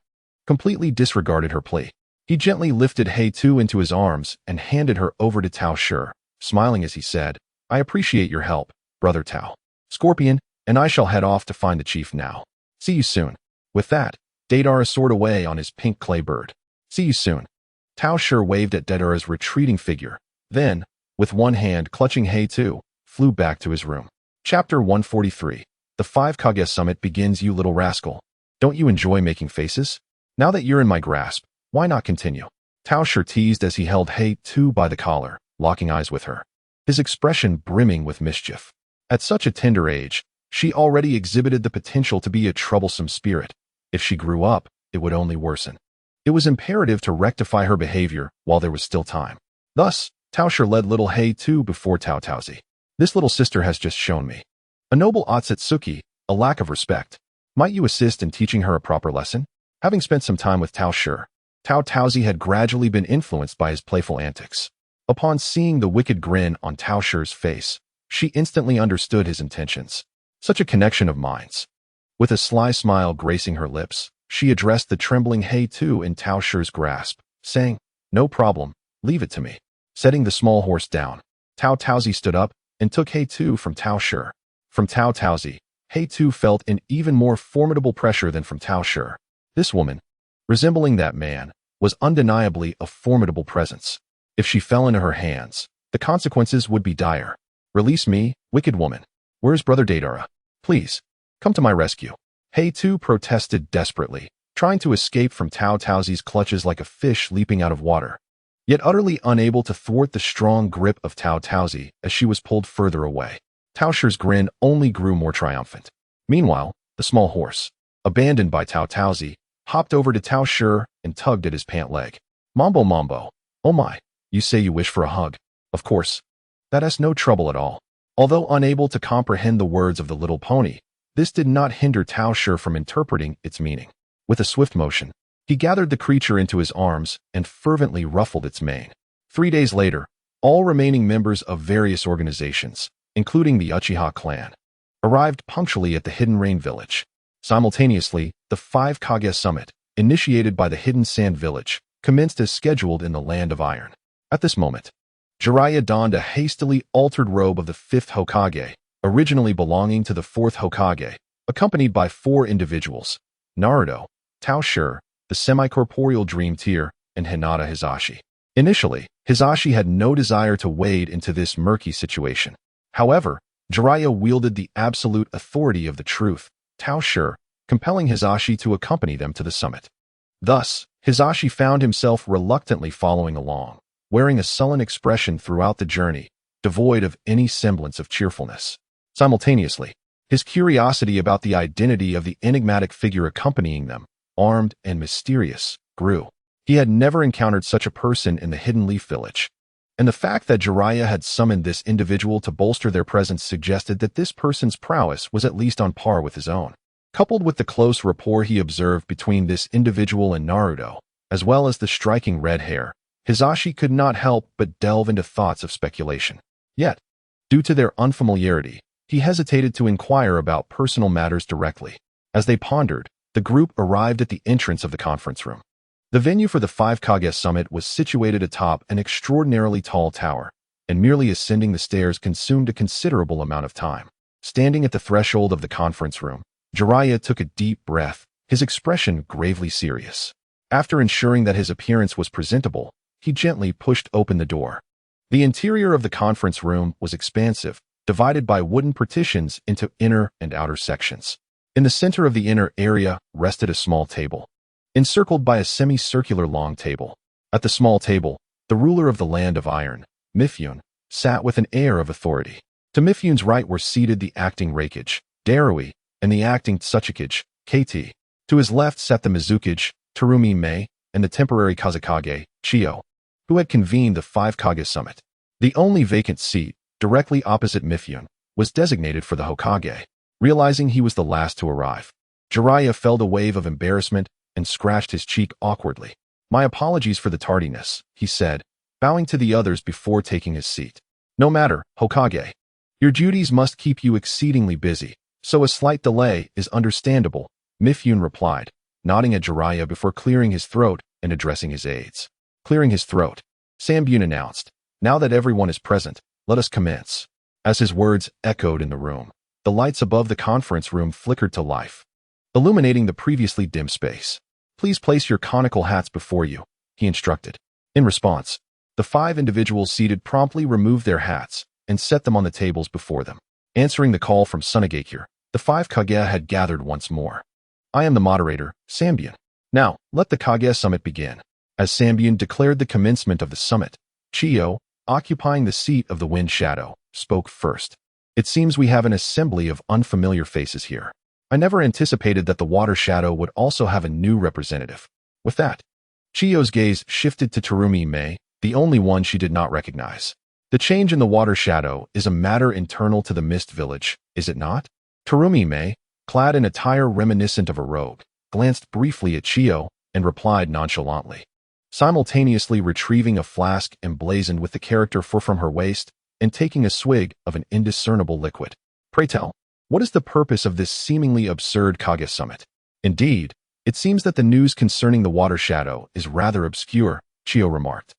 completely disregarded her plea. He gently lifted Hehehe into his arms and handed her over to Tao Shi, smiling as he said, I appreciate your help, Brother Tao. Scorpion, and I shall head off to find the chief now. See you soon. With that, Deidara soared away on his pink clay bird. See you soon. Tao Shi waved at Deidara's retreating figure, then, with one hand clutching Hehehe, flew back to his room. Chapter 143. The 5 Kage Summit begins, you little rascal. Don't you enjoy making faces? Now that you're in my grasp, why not continue? Tao Shi teased as he held Hehehe by the collar, locking eyes with her, his expression brimming with mischief. At such a tender age, she already exhibited the potential to be a troublesome spirit. If she grew up, it would only worsen. It was imperative to rectify her behavior while there was still time. Thus, Tao Shi led little Hehehe before Tao Taozi. This little sister has just shown me a noble Otsutsuki, a lack of respect. Might you assist in teaching her a proper lesson? Having spent some time with Tao Shi, Tao Taozi had gradually been influenced by his playful antics. Upon seeing the wicked grin on Tao Shi's face, she instantly understood his intentions. Such a connection of minds. With a sly smile gracing her lips, she addressed the trembling Hehehe in Tao Shi's grasp, saying, No problem, leave it to me. Setting the small horse down, Tao Taozi stood up and took Hehehe from Tao Shi. From Tao Taozi, Hehehe felt an even more formidable pressure than from Tao Shi. This woman, resembling that man, was undeniably a formidable presence. If she fell into her hands, the consequences would be dire. Release me, wicked woman. Where's Brother Deidara? Please, come to my rescue. Hehehe protested desperately, trying to escape from Tao Taozi's clutches like a fish leaping out of water, yet utterly unable to thwart the strong grip of Tao Taozi as she was pulled further away. Tao Shi's grin only grew more triumphant. Meanwhile, the small horse, abandoned by Tao Taozi, hopped over to Tao Shi and tugged at his pant leg. Mambo Mambo, oh my, you say you wish for a hug. Of course. That is no trouble at all. Although unable to comprehend the words of the little pony, this did not hinder Tao Shi from interpreting its meaning. With a swift motion, he gathered the creature into his arms and fervently ruffled its mane. 3 days later, all remaining members of various organizations, including the Uchiha clan, arrived punctually at the Hidden Rain Village. Simultaneously, the 5 Kage Summit, initiated by the Hidden Sand Village, commenced as scheduled in the Land of Iron. At this moment, Jiraiya donned a hastily altered robe of the 5th Hokage, originally belonging to the 4th Hokage, accompanied by 4 individuals, Naruto, Tao Shi, the semi-corporeal dream tier, and Hinata Hisashi. Initially, Hisashi had no desire to wade into this murky situation. However, Jiraiya wielded the absolute authority of the truth, Tao Shi, compelling Hisashi to accompany them to the summit. Thus, Hisashi found himself reluctantly following along, wearing a sullen expression throughout the journey, devoid of any semblance of cheerfulness. Simultaneously, his curiosity about the identity of the enigmatic figure accompanying them, armed and mysterious, grew. He had never encountered such a person in the Hidden Leaf Village, and the fact that Jiraiya had summoned this individual to bolster their presence suggested that this person's prowess was at least on par with his own. Coupled with the close rapport he observed between this individual and Naruto, as well as the striking red hair, Hisashi could not help but delve into thoughts of speculation. Yet, due to their unfamiliarity, he hesitated to inquire about personal matters directly. As they pondered, the group arrived at the entrance of the conference room. The venue for the 5 Kage Summit was situated atop an extraordinarily tall tower, and merely ascending the stairs consumed a considerable amount of time. Standing at the threshold of the conference room, Jiraiya took a deep breath, his expression gravely serious. After ensuring that his appearance was presentable, he gently pushed open the door. The interior of the conference room was expansive, divided by wooden partitions into inner and outer sections. In the center of the inner area rested a small table, encircled by a semicircular long table. At the small table, the ruler of the Land of Iron, Mifune, sat with an air of authority. To Mifune's right were seated the acting Raikage, Darui, and the acting Tsuchikage, KT. To his left sat the Mizukage, Terumi Mei, and the temporary Kazekage, Chio, who had convened the 5 Kage Summit. The only vacant seat, directly opposite Mifune, was designated for the Hokage. Realizing he was the last to arrive, Jiraiya felt a wave of embarrassment and scratched his cheek awkwardly. "My apologies for the tardiness," he said, bowing to the others before taking his seat. "No matter, Hokage. Your duties must keep you exceedingly busy, so a slight delay is understandable," Mifune replied, nodding at Jiraiya before clearing his throat and addressing his aides. Clearing his throat, Sambune announced, "Now that everyone is present, let us commence." As his words echoed in the room, the lights above the conference room flickered to life, illuminating the previously dim space. "Please place your conical hats before you," he instructed. In response, the 5 individuals seated promptly removed their hats and set them on the tables before them. Answering the call from Sunagakure, the 5 Kage had gathered once more. "I am the moderator, Sambune. Now, let the Kage Summit begin." As Sambune declared the commencement of the summit, Chio, occupying the seat of the Wind Shadow, spoke first. "It seems we have an assembly of unfamiliar faces here. I never anticipated that the Water Shadow would also have a new representative." With that, Chio's gaze shifted to Terumi Mei, the only one she did not recognize. "The change in the Water Shadow is a matter internal to the Mist Village, is it not?" Terumi Mei, clad in attire reminiscent of a robe, glanced briefly at Chio and replied nonchalantly, simultaneously retrieving a flask emblazoned with the character from her waist and taking a swig of an indiscernible liquid. "Pray tell, what is the purpose of this seemingly absurd Kage Summit?" "Indeed, it seems that the news concerning the Water Shadow is rather obscure," Chio remarked.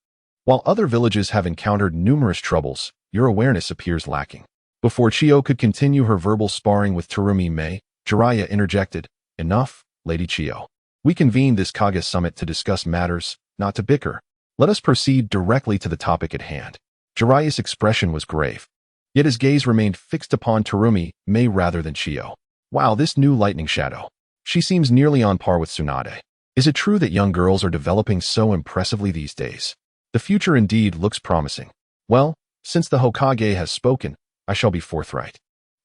"While other villages have encountered numerous troubles, your awareness appears lacking." Before Chio could continue her verbal sparring with Terumi Mei, Jiraiya interjected, "Enough, Lady Chio. We convened this Kage Summit to discuss matters, not to bicker. Let us proceed directly to the topic at hand." Jiraiya's expression was grave, yet his gaze remained fixed upon Terumi Mei rather than Chio. "Wow, this new lightning shadow. She seems nearly on par with Tsunade. Is it true that young girls are developing so impressively these days? The future indeed looks promising. Well, since the Hokage has spoken, I shall be forthright.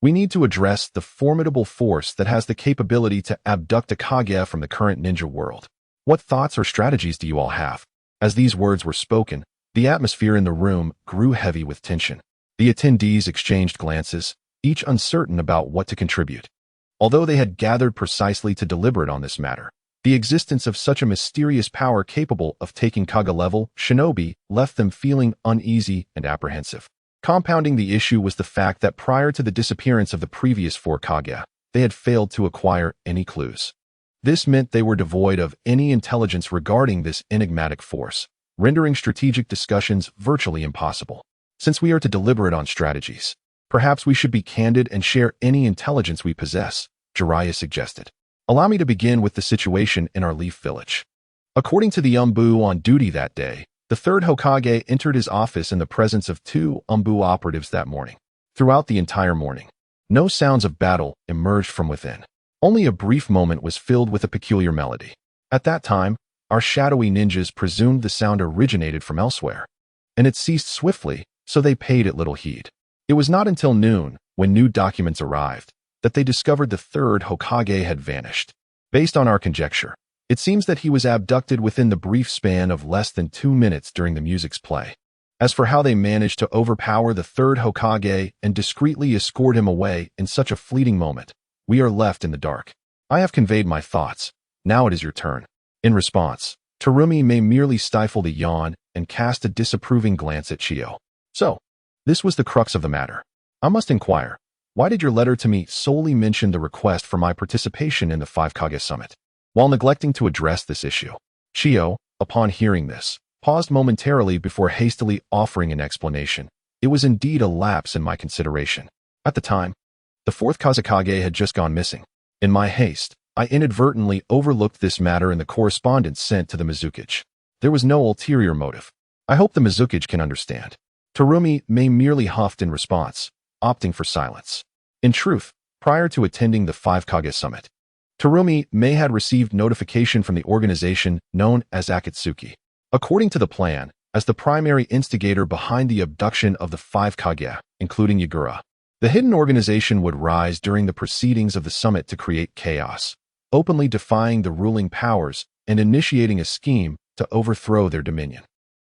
We need to address the formidable force that has the capability to abduct a Kage from the current ninja world. What thoughts or strategies do you all have?" As these words were spoken, the atmosphere in the room grew heavy with tension. The attendees exchanged glances, each uncertain about what to contribute. Although they had gathered precisely to deliberate on this matter, the existence of such a mysterious power capable of taking Kage-level shinobi left them feeling uneasy and apprehensive. Compounding the issue was the fact that prior to the disappearance of the previous 4 Kage, they had failed to acquire any clues. This meant they were devoid of any intelligence regarding this enigmatic force, rendering strategic discussions virtually impossible. "Since we are to deliberate on strategies, perhaps we should be candid and share any intelligence we possess," Jiraiya suggested. "Allow me to begin with the situation in our Leaf Village. According to the Umbu on duty that day, the third Hokage entered his office in the presence of 2 Umbu operatives that morning. Throughout the entire morning, no sounds of battle emerged from within. Only a brief moment was filled with a peculiar melody. At that time, our shadowy ninjas presumed the sound originated from elsewhere, and it ceased swiftly, so they paid it little heed. It was not until noon, when new documents arrived, that they discovered the third Hokage had vanished. Based on our conjecture, it seems that he was abducted within the brief span of less than 2 minutes during the music's play. As for how they managed to overpower the third Hokage and discreetly escort him away in such a fleeting moment, we are left in the dark. I have conveyed my thoughts. Now it is your turn. In response, Terumi may merely stifled a yawn and cast a disapproving glance at Xiao. So, this was the crux of the matter. I must inquire, why did your letter to me solely mention the request for my participation in the 5 Kage Summit? While neglecting to address this issue, Xiao, upon hearing this, paused momentarily before hastily offering an explanation. It was indeed a lapse in my consideration. At the time, the 4th Kazekage had just gone missing. In my haste, I inadvertently overlooked this matter in the correspondence sent to the Mizukage. There was no ulterior motive. I hope the Mizukage can understand. Terumi may merely huffed in response, opting for silence. In truth, prior to attending the 5 Kage Summit, Terumi may had received notification from the organization known as Akatsuki. According to the plan, as the primary instigator behind the abduction of the 5 Kage, including Yagura, the hidden organization would rise during the proceedings of the summit to create chaos, openly defying the ruling powers and initiating a scheme to overthrow their dominion.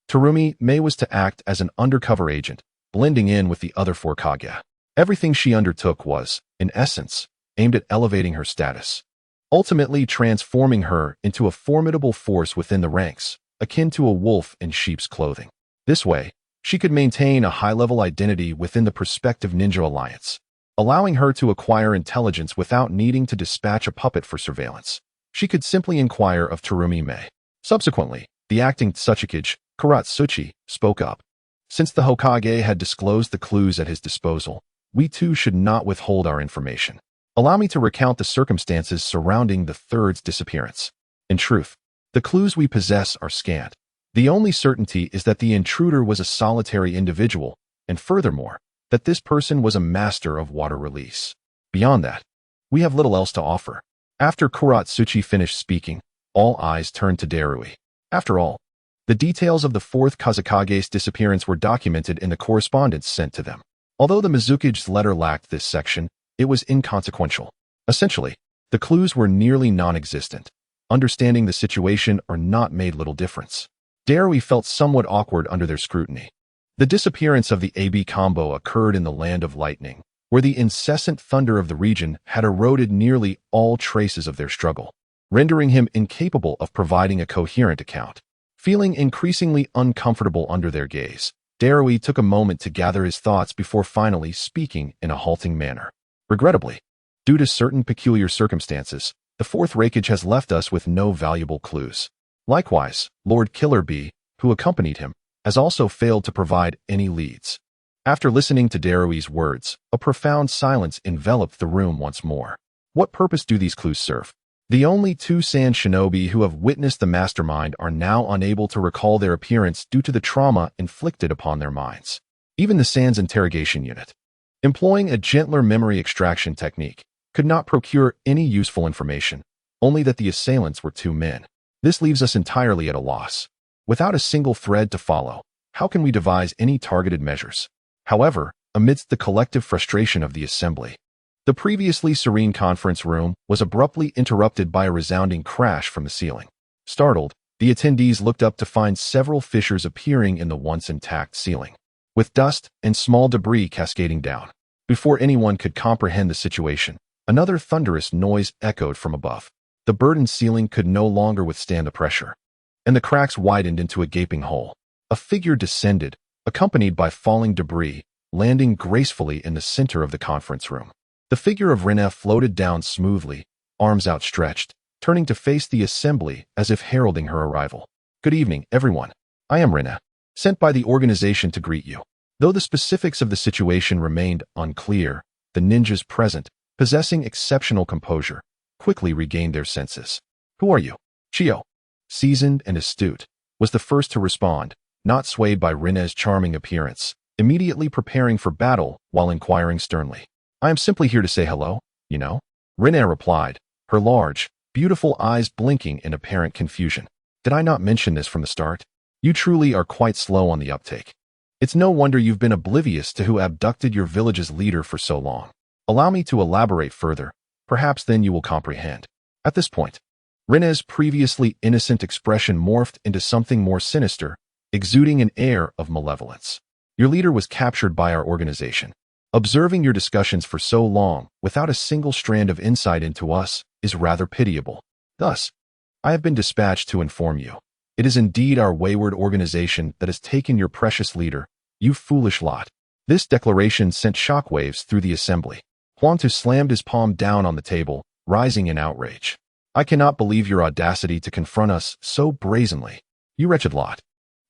Terumi May was to act as an undercover agent, blending in with the other 4 Kage. Everything she undertook was, in essence, aimed at elevating her status, ultimately transforming her into a formidable force within the ranks, akin to a wolf in sheep's clothing. This way, she could maintain a high-level identity within the prospective ninja alliance, allowing her to acquire intelligence without needing to dispatch a puppet for surveillance. She could simply inquire of Terumi May. Subsequently, the acting Tsuchikage, Karatsuchi, spoke up. Since the Hokage had disclosed the clues at his disposal, we too should not withhold our information. Allow me to recount the circumstances surrounding the third's disappearance. In truth, the clues we possess are scant. The only certainty is that the intruder was a solitary individual, and furthermore, that this person was a master of water release. Beyond that, we have little else to offer. After Karatsuchi finished speaking, all eyes turned to Darui. After all, the details of the 4th Kazekage's disappearance were documented in the correspondence sent to them. Although the Mizukage's letter lacked this section, it was inconsequential. Essentially, the clues were nearly non-existent. Understanding the situation or not made little difference. Darui felt somewhat awkward under their scrutiny. The disappearance of the AB combo occurred in the land of lightning, where the incessant thunder of the region had eroded nearly all traces of their struggle, rendering him incapable of providing a coherent account. Feeling increasingly uncomfortable under their gaze, Darui took a moment to gather his thoughts before finally speaking in a halting manner. Regrettably, due to certain peculiar circumstances, the 4th Raikage has left us with no valuable clues. Likewise, Lord Killer Bee, who accompanied him, has also failed to provide any leads. After listening to Darui's words, a profound silence enveloped the room once more. What purpose do these clues serve? The only 2 Sand Shinobi who have witnessed the mastermind are now unable to recall their appearance due to the trauma inflicted upon their minds. Even the Sand's interrogation unit, employing a gentler memory extraction technique, could not procure any useful information, only that the assailants were 2 men. This leaves us entirely at a loss. Without a single thread to follow, how can we devise any targeted measures? However, amidst the collective frustration of the assembly, the previously serene conference room was abruptly interrupted by a resounding crash from the ceiling. Startled, the attendees looked up to find several fissures appearing in the once intact ceiling, with dust and small debris cascading down. Before anyone could comprehend the situation, another thunderous noise echoed from above. The burdened ceiling could no longer withstand the pressure, and the cracks widened into a gaping hole. A figure descended, accompanied by falling debris, landing gracefully in the center of the conference room. The figure of Rina floated down smoothly, arms outstretched, turning to face the assembly as if heralding her arrival. Good evening, everyone. I am Rina, sent by the organization to greet you. Though the specifics of the situation remained unclear, the ninjas present, possessing exceptional composure, quickly regained their senses. Who are you? Xiao. seasoned and astute, was the first to respond, not swayed by Rinne's charming appearance, immediately preparing for battle while inquiring sternly. I am simply here to say hello, you know? Rinne replied, her large, beautiful eyes blinking in apparent confusion. Did I not mention this from the start? You truly are quite slow on the uptake. It's no wonder you've been oblivious to who abducted your village's leader for so long. Allow me to elaborate further. Perhaps then you will comprehend. At this point, Rinne's previously innocent expression morphed into something more sinister, exuding an air of malevolence. Your leader was captured by our organization. Observing your discussions for so long without a single strand of insight into us is rather pitiable. Thus, I have been dispatched to inform you. It is indeed our wayward organization that has taken your precious leader, you foolish lot. This declaration sent shockwaves through the assembly. Huangtu slammed his palm down on the table, rising in outrage. I cannot believe your audacity to confront us so brazenly. You wretched lot.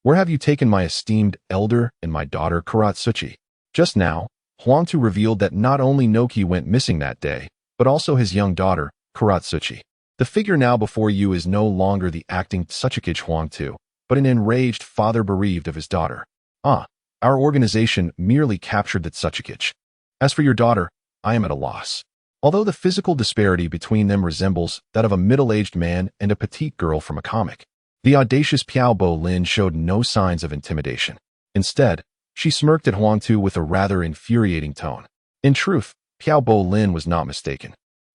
Where have you taken my esteemed elder and my daughter Kuratsuchi? Just now, Huangtu revealed that not only Noki went missing that day, but also his young daughter, Kuratsuchi. The figure now before you is no longer the acting Tsuchikage Huangtu, but an enraged father bereaved of his daughter. Our organization merely captured the Tsuchikage. As for your daughter, I am at a loss. Although the physical disparity between them resembles that of a middle-aged man and a petite girl from a comic, the audacious Piao Bo Lin showed no signs of intimidation. Instead, she smirked at Huangtu with a rather infuriating tone. In truth, Piao Bo Lin was not mistaken.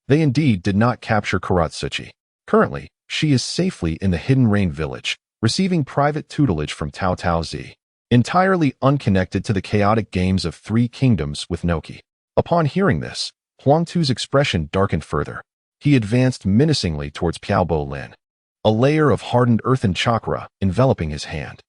They indeed did not capture Kuratsuchi. Currently, she is safely in the Hidden Rain village, receiving private tutelage from Tao Shi, entirely unconnected to the chaotic games of Three Kingdoms with Noki. Upon hearing this, Huangtu's expression darkened further. He advanced menacingly towards Piao Bo Lin, a layer of hardened earthen chakra enveloping his hand.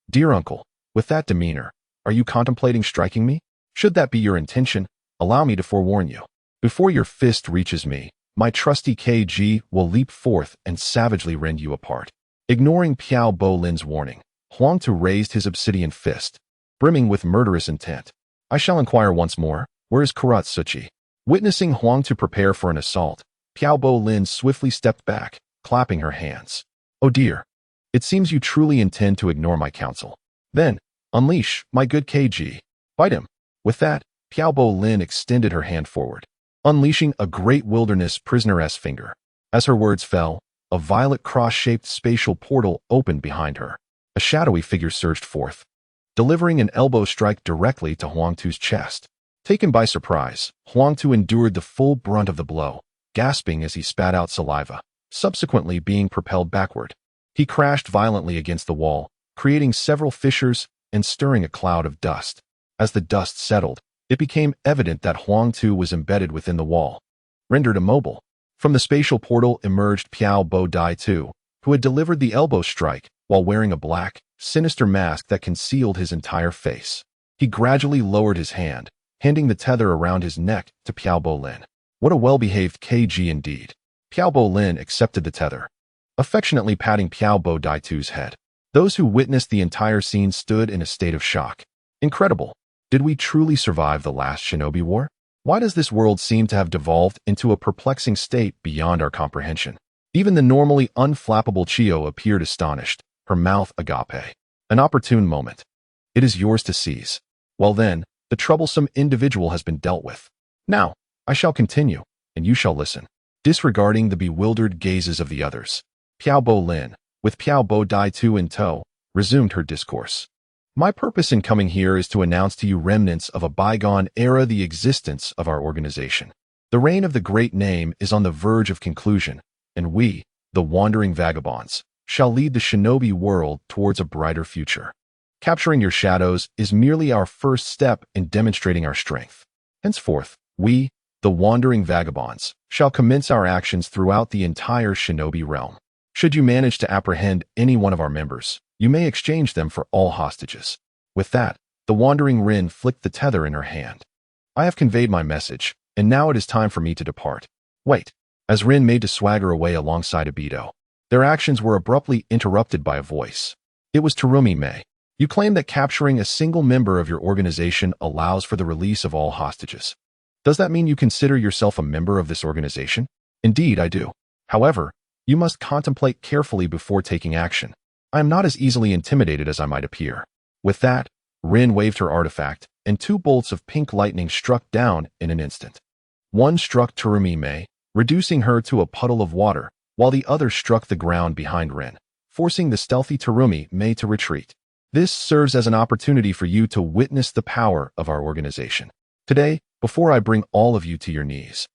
Dear uncle, with that demeanor, are you contemplating striking me? Should that be your intention, allow me to forewarn you. Before your fist reaches me, my trusty KG will leap forth and savagely rend you apart. Ignoring Piao Bo Lin's warning, Huangtu raised his obsidian fist, brimming with murderous intent. I shall inquire once more, where is Kuratsuchi? Witnessing Huangtu prepare for an assault, Piao Bo Lin swiftly stepped back, clapping her hands. Oh dear. It seems you truly intend to ignore my counsel. Then, unleash, my good KG. Bite him. With that, Piao Bo Lin extended her hand forward, unleashing a great wilderness prisoner's finger. As her words fell, a violet cross-shaped spatial portal opened behind her. A shadowy figure surged forth, delivering an elbow strike directly to Huangtu's chest. Taken by surprise, Huangtu endured the full brunt of the blow, gasping as he spat out saliva, subsequently being propelled backward. He crashed violently against the wall, creating several fissures and stirring a cloud of dust. As the dust settled, it became evident that Huangtu was embedded within the wall, rendered immobile. From the spatial portal emerged Piao Bo Dai Tu, who had delivered the elbow strike while wearing a black, sinister mask that concealed his entire face. He gradually lowered his hand, handing the tether around his neck to Piao Bo Lin. What a well-behaved KG indeed. Piao Bo Lin accepted the tether, affectionately patting Piao Bo Dai Tu's head. Those who witnessed the entire scene stood in a state of shock. Incredible. Did we truly survive the last shinobi war? Why does this world seem to have devolved into a perplexing state beyond our comprehension? Even the normally unflappable Chio appeared astonished, her mouth agape. An opportune moment. It is yours to seize. Well then, the troublesome individual has been dealt with. Now, I shall continue, and you shall listen. Disregarding the bewildered gazes of the others, Piao Bo Lin, with Piao Bo Dai Tu in tow, resumed her discourse. My purpose in coming here is to announce to you remnants of a bygone era the existence of our organization. The reign of the great name is on the verge of conclusion, and we, the wandering vagabonds, shall lead the shinobi world towards a brighter future. Capturing your shadows is merely our first step in demonstrating our strength. Henceforth, we, the wandering vagabonds, shall commence our actions throughout the entire shinobi realm. Should you manage to apprehend any one of our members, you may exchange them for all hostages. With that, the wandering Rin flicked the tether in her hand. I have conveyed my message, and now it is time for me to depart. Wait. As Rin made to swagger away alongside Obito, their actions were abruptly interrupted by a voice. It was Terumi Mei. You claim that capturing a single member of your organization allows for the release of all hostages. Does that mean you consider yourself a member of this organization? Indeed, I do. However, You must contemplate carefully before taking action. I am not as easily intimidated as I might appear." With that, Rin waved her artifact, and 2 bolts of pink lightning struck down in an instant. One struck Terumi Mei, reducing her to a puddle of water, while the other struck the ground behind Rin, forcing the stealthy Terumi Mei to retreat. This serves as an opportunity for you to witness the power of our organization. Today, before I bring all of you to your knees,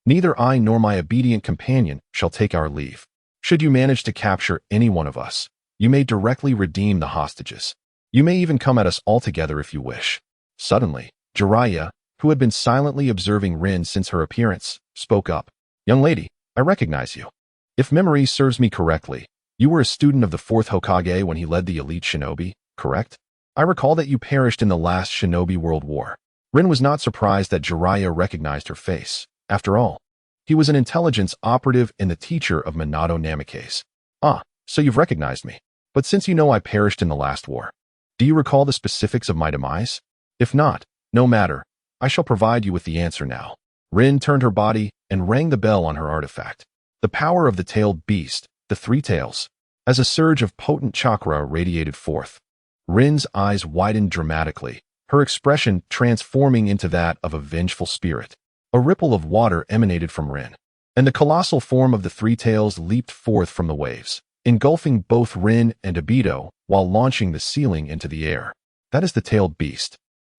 neither I nor my obedient companion shall take our leave. Should you manage to capture any one of us, you may directly redeem the hostages. You may even come at us all together if you wish." Suddenly, Jiraiya, who had been silently observing Rin since her appearance, spoke up. "Young lady, I recognize you. If memory serves me correctly, you were a student of the 4th Hokage when he led the elite shinobi, correct? I recall that you perished in the last shinobi world war." Rin was not surprised that Jiraiya recognized her face. After all, he was an intelligence operative and the teacher of Minato Namikaze. "Ah, so you've recognized me. But since you know I perished in the last war, do you recall the specifics of my demise? If not, no matter. I shall provide you with the answer now." Rin turned her body and rang the bell on her artifact. The power of the tailed beast, the 3 tails, as a surge of potent chakra radiated forth. Rin's eyes widened dramatically, her expression transforming into that of a vengeful spirit. A ripple of water emanated from Rin, and the colossal form of the 3 tails leaped forth from the waves, engulfing both Rin and Obito while launching the ceiling into the air. That is the tailed beast.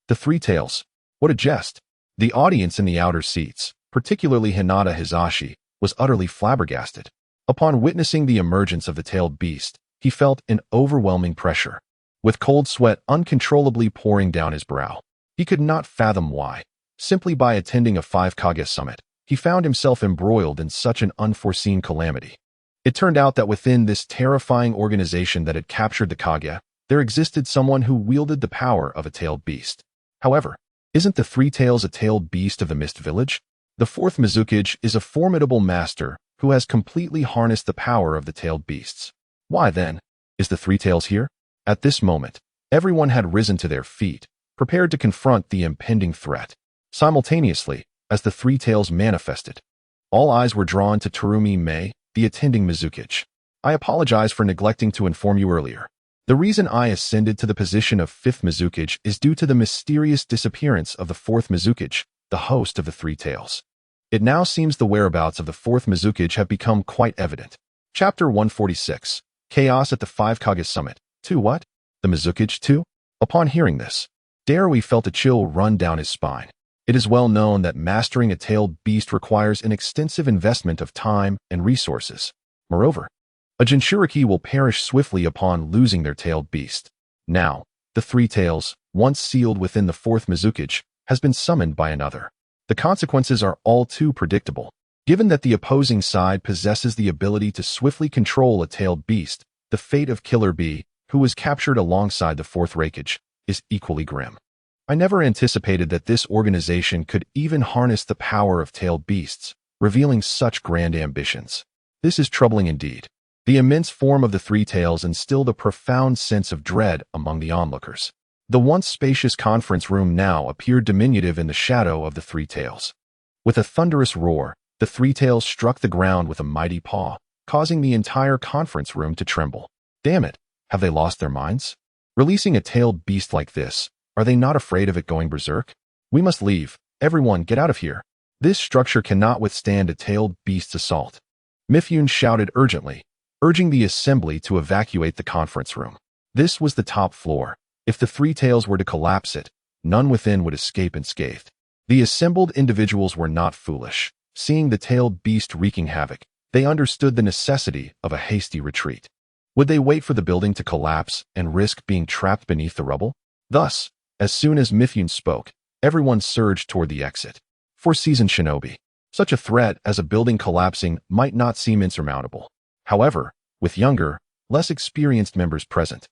The 3 tails. What a jest. The audience in the outer seats, particularly Hinata Hizashi, was utterly flabbergasted. Upon witnessing the emergence of the tailed beast, he felt an overwhelming pressure, with cold sweat uncontrollably pouring down his brow. He could not fathom why. Simply by attending a 5 Kage summit, he found himself embroiled in such an unforeseen calamity. It turned out that within this terrifying organization that had captured the Kage, there existed someone who wielded the power of a tailed beast. However, isn't the 3 tails a tailed beast of the Mist Village? The 4th Mizukage is a formidable master who has completely harnessed the power of the tailed beasts. Why then, is the 3 tails here? At this moment, everyone had risen to their feet, prepared to confront the impending threat. Simultaneously, as the 3 tails manifested, all eyes were drawn to Terumi Mei, the attending Mizukage. "I apologize for neglecting to inform you earlier. The reason I ascended to the position of 5th Mizukage is due to the mysterious disappearance of the 4th Mizukage, the host of the 3 tails. It now seems the whereabouts of the 4th Mizukage have become quite evident." Chapter 146. Chaos at the 5 Kage Summit. 2 What? The Mizukage too? Upon hearing this, Darui felt a chill run down his spine. It is well known that mastering a tailed beast requires an extensive investment of time and resources. Moreover, a Jinchuriki will perish swiftly upon losing their tailed beast. Now, the 3 tails, once sealed within the 4th Mizukage, has been summoned by another. The consequences are all too predictable. Given that the opposing side possesses the ability to swiftly control a tailed beast, the fate of Killer Bee, who was captured alongside the 4th Raikage, is equally grim. I never anticipated that this organization could even harness the power of tailed beasts, revealing such grand ambitions. This is troubling indeed. The immense form of the 3 tails instilled a profound sense of dread among the onlookers. The once spacious conference room now appeared diminutive in the shadow of the 3 tails. With a thunderous roar, the 3 tails struck the ground with a mighty paw, causing the entire conference room to tremble. Damn it, have they lost their minds? Releasing a tailed beast like this, are they not afraid of it going berserk? We must leave. Everyone, get out of here. This structure cannot withstand a tailed beast's assault. Mifune shouted urgently, urging the assembly to evacuate the conference room. This was the top floor. If the 3 tails were to collapse it, none within would escape unscathed. The assembled individuals were not foolish. Seeing the tailed beast wreaking havoc, they understood the necessity of a hasty retreat. Would they wait for the building to collapse and risk being trapped beneath the rubble? Thus, as soon as Mifune spoke, everyone surged toward the exit. For seasoned shinobi, such a threat as a building collapsing might not seem insurmountable. However, with younger, less experienced members present,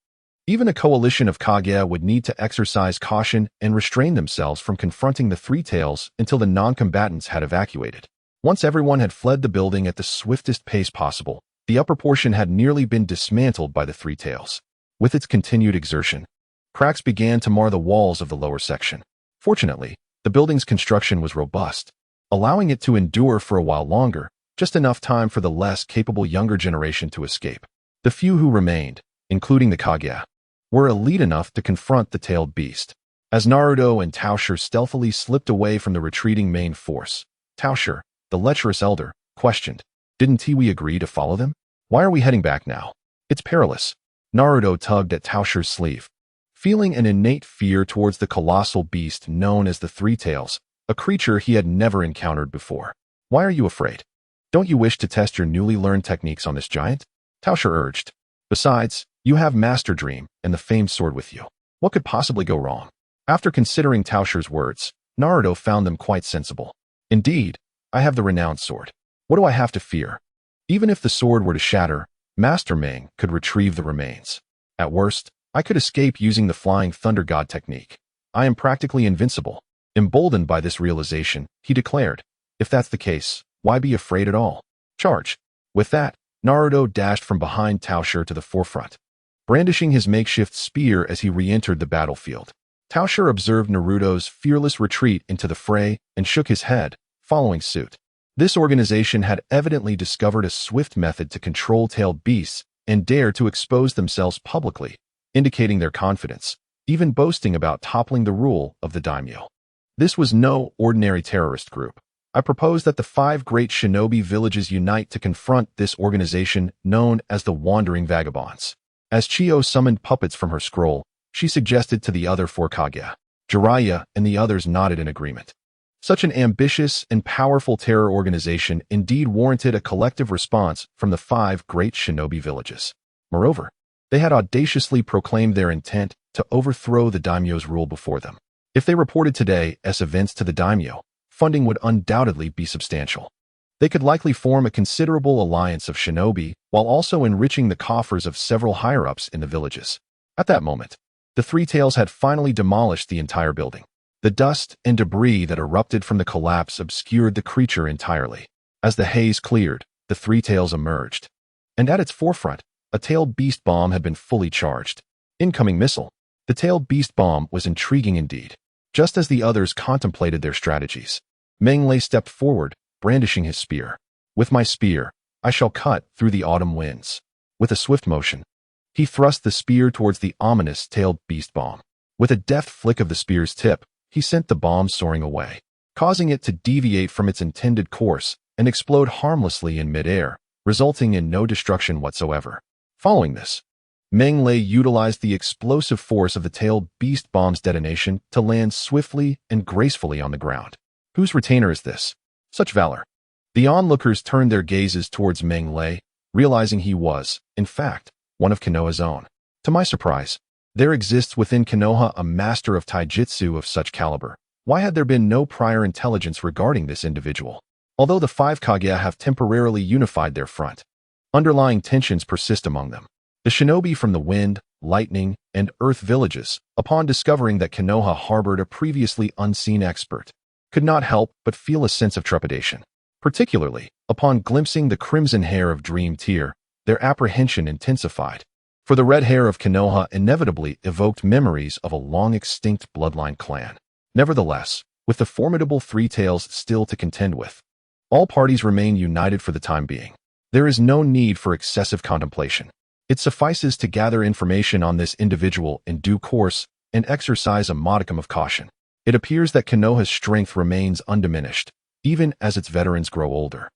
even a coalition of Kage would need to exercise caution and restrain themselves from confronting the 3 tails until the non-combatants had evacuated. Once everyone had fled the building at the swiftest pace possible, the upper portion had nearly been dismantled by the 3 tails. With its continued exertion, cracks began to mar the walls of the lower section. Fortunately, the building's construction was robust, allowing it to endure for a while longer, just enough time for the less capable younger generation to escape. The few who remained, including the Kage, were elite enough to confront the tailed beast. As Naruto and Tao Shi stealthily slipped away from the retreating main force, Tao Shi, the lecherous elder, questioned, "Didn't we agree to follow them? Why are we heading back now? It's perilous." Naruto tugged at Tao Shi's sleeve. Feeling an innate fear towards the colossal beast known as the Three Tails, a creature he had never encountered before. "Why are you afraid? Don't you wish to test your newly learned techniques on this giant?" Tao Shi urged. "Besides, you have Master Dream and the famed sword with you. What could possibly go wrong?" After considering Tao Shi's words, Naruto found them quite sensible. "Indeed, I have the renowned sword. What do I have to fear? Even if the sword were to shatter, Master Ming could retrieve the remains. At worst, I could escape using the Flying Thunder God technique. I am practically invincible." Emboldened by this realization, he declared, "If that's the case, why be afraid at all? Charge." With that, Naruto dashed from behind Tao Shi to the forefront, brandishing his makeshift spear as he re-entered the battlefield. Tao Shi observed Naruto's fearless retreat into the fray and shook his head, following suit. This organization had evidently discovered a swift method to control tailed beasts and dare to expose themselves publicly, indicating their confidence, even boasting about toppling the rule of the daimyo. This was no ordinary terrorist group. I propose that the 5 great shinobi villages unite to confront this organization known as the Wandering Vagabonds. As Chiyo summoned puppets from her scroll, she suggested to the other 4 Kage. Jiraiya and the others nodded in agreement. Such an ambitious and powerful terror organization indeed warranted a collective response from the 5 great shinobi villages. Moreover, they had audaciously proclaimed their intent to overthrow the daimyo's rule before them. If they reported today as events to the daimyo, funding would undoubtedly be substantial. They could likely form a considerable alliance of shinobi while also enriching the coffers of several higher-ups in the villages. At that moment, the Three Tails had finally demolished the entire building. The dust and debris that erupted from the collapse obscured the creature entirely. As the haze cleared, the Three Tails emerged. And at its forefront, a tailed beast bomb had been fully charged. Incoming missile. The tailed beast bomb was intriguing indeed. Just as the others contemplated their strategies, Meng Lei stepped forward, brandishing his spear. "With my spear, I shall cut through the autumn winds." With a swift motion, he thrust the spear towards the ominous tailed beast bomb. With a deft flick of the spear's tip, he sent the bomb soaring away, causing it to deviate from its intended course and explode harmlessly in midair, resulting in no destruction whatsoever. Following this, Meng Lei utilized the explosive force of the tailed beast bomb's detonation to land swiftly and gracefully on the ground. Whose retainer is this? Such valor. The onlookers turned their gazes towards Meng Lei, realizing he was, in fact, one of Konoha's own. To my surprise, there exists within Konoha a master of taijutsu of such caliber. Why had there been no prior intelligence regarding this individual? Although the 5 Kage have temporarily unified their front, underlying tensions persist among them. The shinobi from the Wind, Lightning, and Earth villages, upon discovering that Konoha harbored a previously unseen expert, could not help but feel a sense of trepidation. Particularly, upon glimpsing the crimson hair of Dream Tear, their apprehension intensified. For the red hair of Konoha inevitably evoked memories of a long-extinct bloodline clan. Nevertheless, with the formidable Three Tails still to contend with, all parties remain united for the time being. There is no need for excessive contemplation. It suffices to gather information on this individual in due course and exercise a modicum of caution. It appears that Konoha's strength remains undiminished, even as its veterans grow older.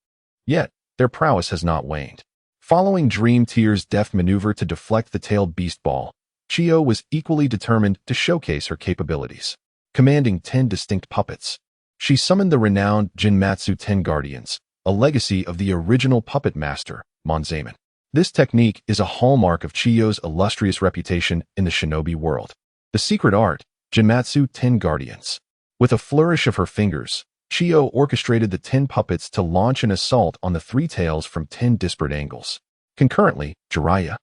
Yet, their prowess has not waned. Following Dream Tear's deft maneuver to deflect the tailed beast ball, Chiyo was equally determined to showcase her capabilities. Commanding 10 distinct puppets, she summoned the renowned Jinmatsu 10 Guardians, a legacy of the original puppet master, Monzaemon. This technique is a hallmark of Chiyo's illustrious reputation in the shinobi world. The secret art, Jinmatsu 10 Guardians. With a flourish of her fingers, Chiyo orchestrated the 10 puppets to launch an assault on the Three Tails from 10 disparate angles. Concurrently, Jiraiya,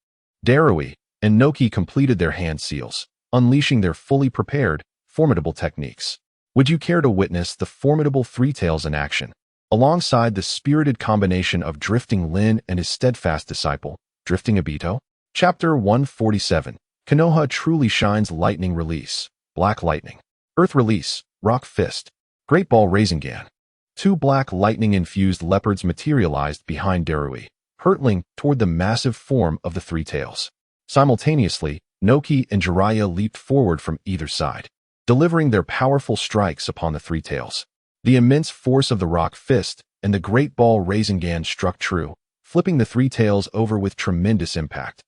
Darui, and Noki completed their hand seals, unleashing their fully prepared, formidable techniques. Would you care to witness the formidable Three Tails in action, alongside the spirited combination of Drifting Lin and his steadfast disciple, Drifting Obito? Chapter 147. Konoha truly shines. Lightning release, Black Lightning. Earth release, Rock Fist. Great Ball Rasengan. Two black lightning-infused leopards materialized behind Darui, hurtling toward the massive form of the Three Tails. Simultaneously, Noki and Jiraiya leaped forward from either side, delivering their powerful strikes upon the Three Tails. The immense force of the rock fist and the great ball Rasengan struck true, flipping the Three Tails over with tremendous impact.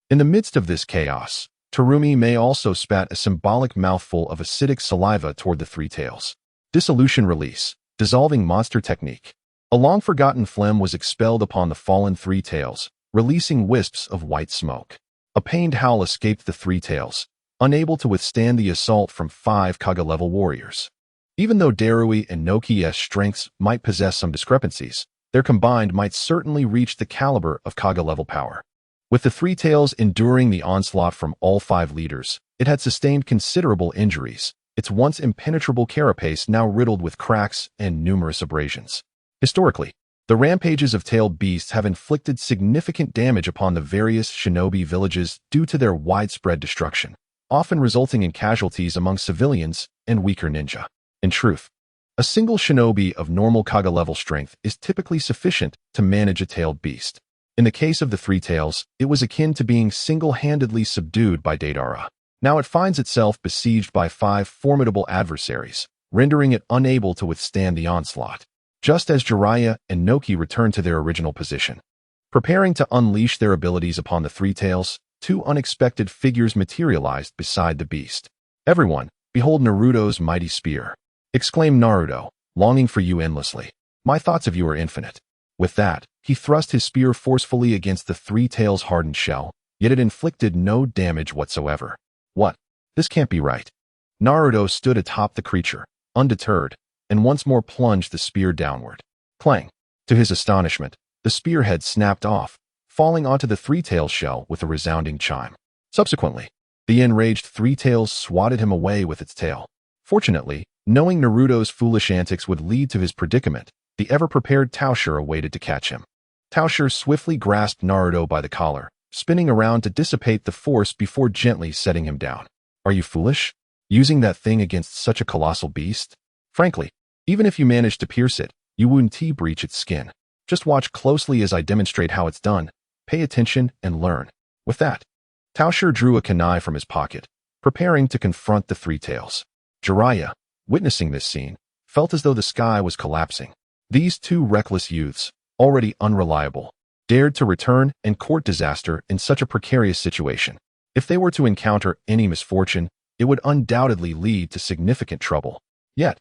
In the midst of this chaos, Terumi may also spat a symbolic mouthful of acidic saliva toward the Three Tails. Dissolution release, dissolving monster technique. A long-forgotten phlegm was expelled upon the fallen Three Tails, releasing wisps of white smoke. A pained howl escaped the Three Tails, unable to withstand the assault from 5 Kaga-level warriors. Even though Darui and Noki's strengths might possess some discrepancies, their combined might certainly reach the caliber of Kaga-level power. With the Three Tails enduring the onslaught from all 5 leaders, it had sustained considerable injuries, its once impenetrable carapace now riddled with cracks and numerous abrasions. Historically, the rampages of tailed beasts have inflicted significant damage upon the various shinobi villages due to their widespread destruction, often resulting in casualties among civilians and weaker ninja. In truth, a single shinobi of normal Kaga-level strength is typically sufficient to manage a tailed beast. In the case of the Three Tails, it was akin to being single-handedly subdued by Deidara. Now it finds itself besieged by 5 formidable adversaries, rendering it unable to withstand the onslaught. Just as Jiraiya and Noki return to their original position, preparing to unleash their abilities upon the Three Tails, 2 unexpected figures materialized beside the beast. "Everyone, behold Naruto's mighty spear!" exclaimed Naruto, "longing for you endlessly. My thoughts of you are infinite." With that, he thrust his spear forcefully against the Three Tails' hardened shell, yet it inflicted no damage whatsoever. "What? This can't be right." Naruto stood atop the creature, undeterred, and once more plunged the spear downward. Clang! To his astonishment, the spearhead snapped off, falling onto the Three Tails' shell with a resounding chime. Subsequently, the enraged Three Tails swatted him away with its tail. Fortunately, knowing Naruto's foolish antics would lead to his predicament, the ever-prepared Tao Shi waited to catch him. Tao Shi swiftly grasped Naruto by the collar, spinning around to dissipate the force before gently setting him down. "Are you foolish? Using that thing against such a colossal beast? Frankly, even if you manage to pierce it, you won't breach its skin. Just watch closely as I demonstrate how it's done. Pay attention and learn." With that, Tao Shi drew a kunai from his pocket, preparing to confront the Three Tails. Jiraiya, witnessing this scene, felt as though the sky was collapsing. These 2 reckless youths, already unreliable, dared to return and court disaster in such a precarious situation. If they were to encounter any misfortune, it would undoubtedly lead to significant trouble. Yet,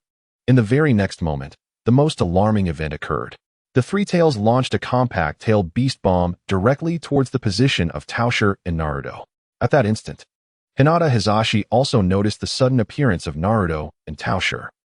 in the very next moment, the most alarming event occurred. The Three Tails launched a compact-tailed beast bomb directly towards the position of Tao Shi and Naruto. At that instant, Hinata Hizashi also noticed the sudden appearance of Naruto and Tao Shi.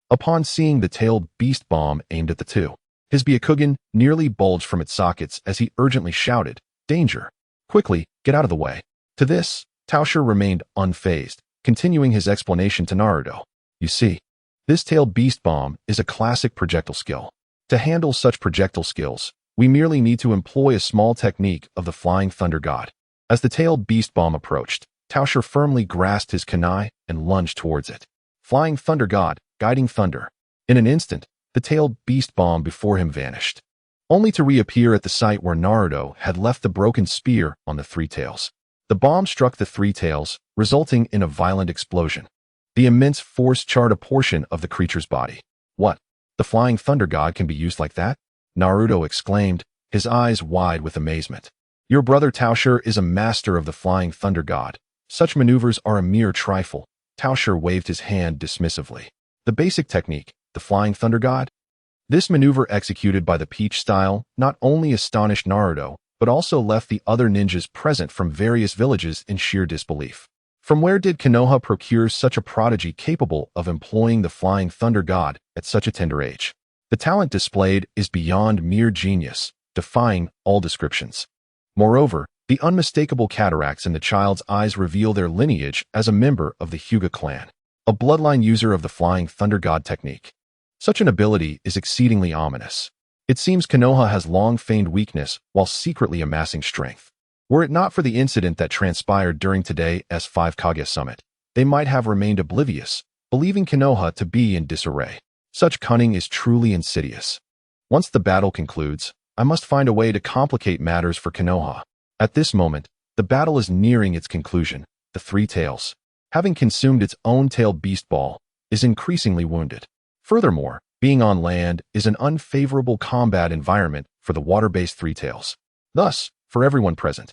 Upon seeing the tailed beast bomb aimed at the 2, his Byakugan nearly bulged from its sockets as he urgently shouted, "Danger! Quickly, get out of the way." To this, Tao Shi remained unfazed, continuing his explanation to Naruto. "You see, this tailed beast bomb is a classic projectile skill. To handle such projectile skills, we merely need to employ a small technique of the Flying Thunder God." As the tailed beast bomb approached, Tao Shi firmly grasped his kunai and lunged towards it. Flying Thunder God, guiding thunder. In an instant, the tailed beast bomb before him vanished, only to reappear at the site where Naruto had left the broken spear on the Three Tails. The bomb struck the Three Tails, resulting in a violent explosion. The immense force charred a portion of the creature's body. "What? The Flying Thunder God can be used like that?" Naruto exclaimed, his eyes wide with amazement. "Your brother Tao Shi is a master of the Flying Thunder God. Such maneuvers are a mere trifle." Tao Shi waved his hand dismissively. "The basic technique, the Flying Thunder God?" This maneuver executed by the Peach style not only astonished Naruto, but also left the other ninjas present from various villages in sheer disbelief. From where did Konoha procure such a prodigy capable of employing the Flying Thunder God at such a tender age? The talent displayed is beyond mere genius, defying all descriptions. Moreover, the unmistakable cataracts in the child's eyes reveal their lineage as a member of the Hyuga clan, a bloodline user of the Flying Thunder God technique. Such an ability is exceedingly ominous. It seems Konoha has long feigned weakness while secretly amassing strength. Were it not for the incident that transpired during today's 5 Kage summit, they might have remained oblivious, believing Konoha to be in disarray. Such cunning is truly insidious. Once the battle concludes, I must find a way to complicate matters for Konoha. At this moment, the battle is nearing its conclusion. The Three Tails, having consumed its own tailed beast ball, is increasingly wounded. Furthermore, being on land is an unfavorable combat environment for the water-based Three Tails. Thus, for everyone present,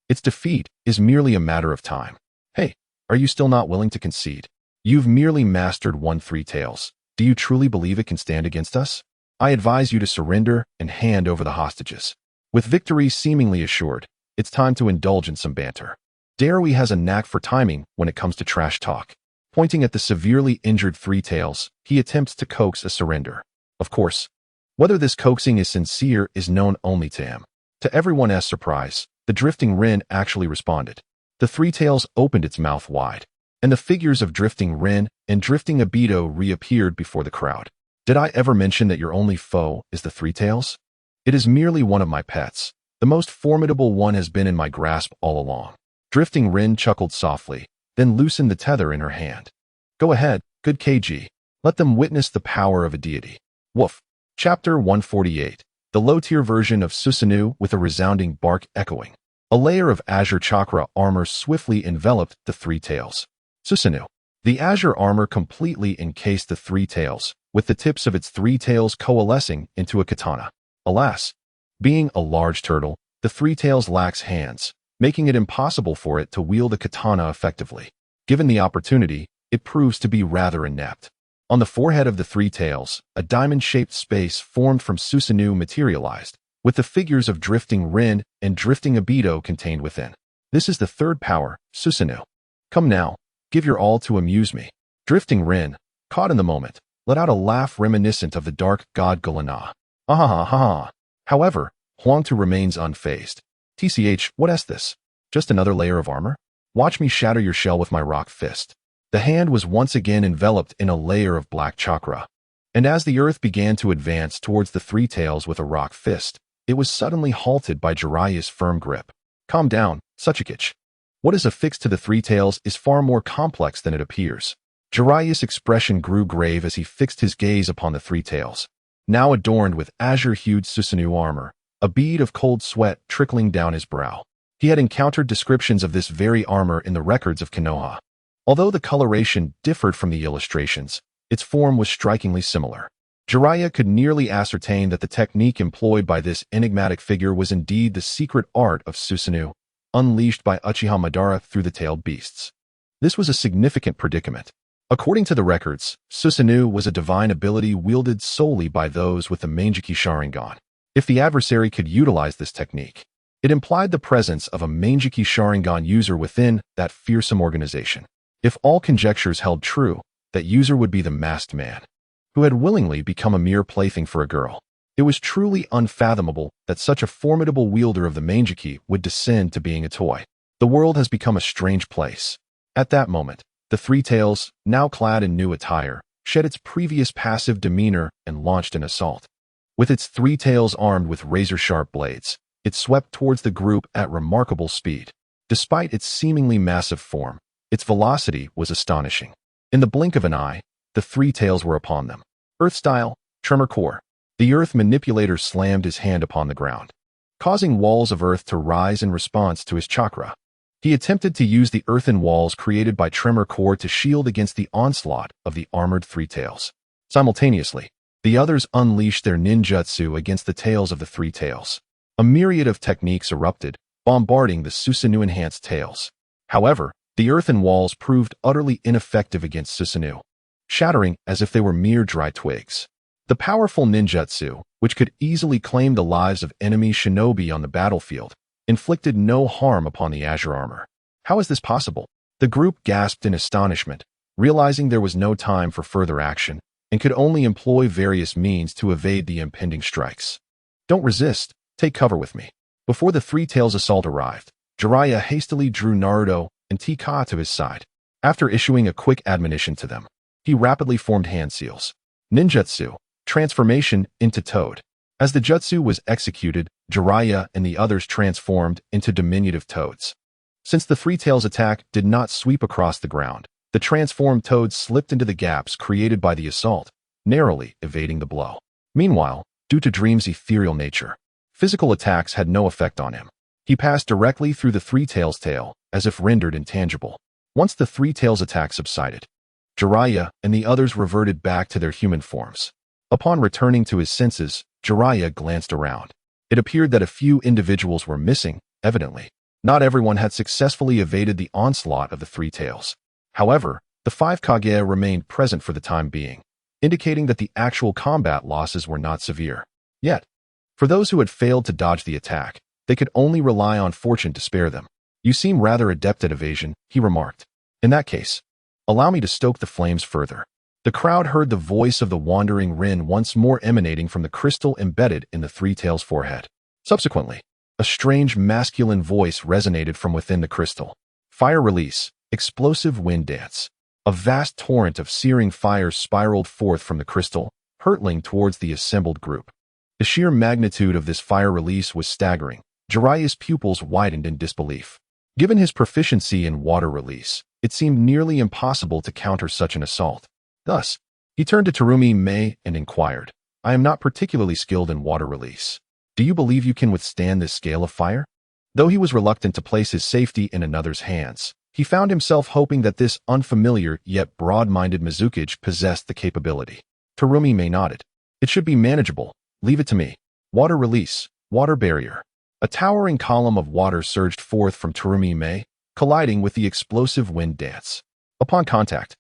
its defeat is merely a matter of time. Hey, are you still not willing to concede? You've merely mastered one Three Tails. Do you truly believe it can stand against us? I advise you to surrender and hand over the hostages. With victory seemingly assured, it's time to indulge in some banter. Darui has a knack for timing when it comes to trash talk. Pointing at the severely injured Three Tails, he attempts to coax a surrender. Of course, whether this coaxing is sincere is known only to him. To everyone's surprise, the drifting Rin actually responded. The Three Tails opened its mouth wide, and the figures of drifting Rin and drifting Obito reappeared before the crowd. Did I ever mention that your only foe is the Three Tails? It is merely one of my pets. The most formidable one has been in my grasp all along. Drifting Rin chuckled softly, then loosened the tether in her hand. Go ahead, good KG. Let them witness the power of a deity. Woof. Chapter 148. The low-tier version of Susanoo with a resounding bark echoing. A layer of azure chakra armor swiftly enveloped the Three Tails. Susanoo. The azure armor completely encased the Three Tails, with the tips of its three tails coalescing into a katana. Alas, being a large turtle, the Three Tails lacks hands, making it impossible for it to wield a katana effectively. Given the opportunity, it proves to be rather inept. On the forehead of the Three Tails, a diamond-shaped space formed from Susanoo materialized, with the figures of drifting Rin and drifting Obito contained within. This is the third power, Susanoo. Come now, give your all to amuse me. Drifting Rin, caught in the moment, let out a laugh reminiscent of the dark god Gulana. Ah. However, Huangtu remains unfazed. TCH, what is this? Just another layer of armor? Watch me shatter your shell with my rock fist. The hand was once again enveloped in a layer of black chakra. And as the earth began to advance towards the Three Tails with a rock fist, it was suddenly halted by Jiraiya's firm grip. Calm down, Tsuchikage. What is affixed to the Three Tails is far more complex than it appears. Jiraiya's expression grew grave as he fixed his gaze upon the Three Tails. Now adorned with azure-hued Susanoo armor, a bead of cold sweat trickling down his brow. He had encountered descriptions of this very armor in the records of Konoha. Although the coloration differed from the illustrations, its form was strikingly similar. Jiraiya could nearly ascertain that the technique employed by this enigmatic figure was indeed the secret art of Susanoo, unleashed by Uchiha Madara through the tailed beasts. This was a significant predicament. According to the records, Susanoo was a divine ability wielded solely by those with the Mangeki Sharingan. If the adversary could utilize this technique, it implied the presence of a Mangeki Sharingan user within that fearsome organization. If all conjectures held true, that user would be the masked man, who had willingly become a mere plaything for a girl. It was truly unfathomable that such a formidable wielder of the Mangeki would descend to being a toy. The world has become a strange place. At that moment, the Three Tails, now clad in new attire, shed its previous passive demeanor and launched an assault. With its three tails armed with razor-sharp blades, it swept towards the group at remarkable speed. Despite its seemingly massive form, its velocity was astonishing. In the blink of an eye, the Three Tails were upon them. Earth-style, tremor core. The earth manipulator slammed his hand upon the ground, causing walls of earth to rise in response to his chakra. He attempted to use the earthen walls created by Tremor Core to shield against the onslaught of the armored Three Tails. Simultaneously, the others unleashed their ninjutsu against the tails of the Three Tails. A myriad of techniques erupted, bombarding the Susanoo-enhanced tails. However, the earthen walls proved utterly ineffective against Susanoo, shattering as if they were mere dry twigs. The powerful ninjutsu, which could easily claim the lives of enemy shinobi on the battlefield, inflicted no harm upon the azure armor. How is this possible? The group gasped in astonishment, realizing there was no time for further action, and could only employ various means to evade the impending strikes. Don't resist, take cover with me. Before the Three Tails assault arrived, Jiraiya hastily drew Naruto and Tika to his side. After issuing a quick admonition to them, he rapidly formed hand seals. Ninjutsu, transformation into Toad. As the jutsu was executed, Jiraiya and the others transformed into diminutive toads. Since the Three Tails attack did not sweep across the ground, the transformed toads slipped into the gaps created by the assault, narrowly evading the blow. Meanwhile, due to Dream's ethereal nature, physical attacks had no effect on him. He passed directly through the Three Tails' tail, as if rendered intangible. Once the Three Tails' attack subsided, Jiraiya and the others reverted back to their human forms. Upon returning to his senses, Jiraiya glanced around. It appeared that a few individuals were missing, evidently. Not everyone had successfully evaded the onslaught of the Three Tails. However, the 5 Kage remained present for the time being, indicating that the actual combat losses were not severe. Yet, for those who had failed to dodge the attack, they could only rely on fortune to spare them. "You seem rather adept at evasion," he remarked. "In that case, allow me to stoke the flames further." The crowd heard the voice of the Wandering Rin once more emanating from the crystal embedded in the Three Tails' forehead. Subsequently, a strange masculine voice resonated from within the crystal. "Fire release, explosive wind dance." A vast torrent of searing fire spiraled forth from the crystal, hurtling towards the assembled group. The sheer magnitude of this fire release was staggering. Jiraiya's pupils widened in disbelief. Given his proficiency in water release, it seemed nearly impossible to counter such an assault. Thus, he turned to Terumi Mei and inquired, "I am not particularly skilled in water release. Do you believe you can withstand this scale of fire?" Though he was reluctant to place his safety in another's hands, he found himself hoping that this unfamiliar yet broad-minded Mizukage possessed the capability. Terumi Mei nodded. "It should be manageable. Leave it to me." Water release, water barrier. A towering column of water surged forth from Terumi Mei, colliding with the explosive wind dance. Upon contact,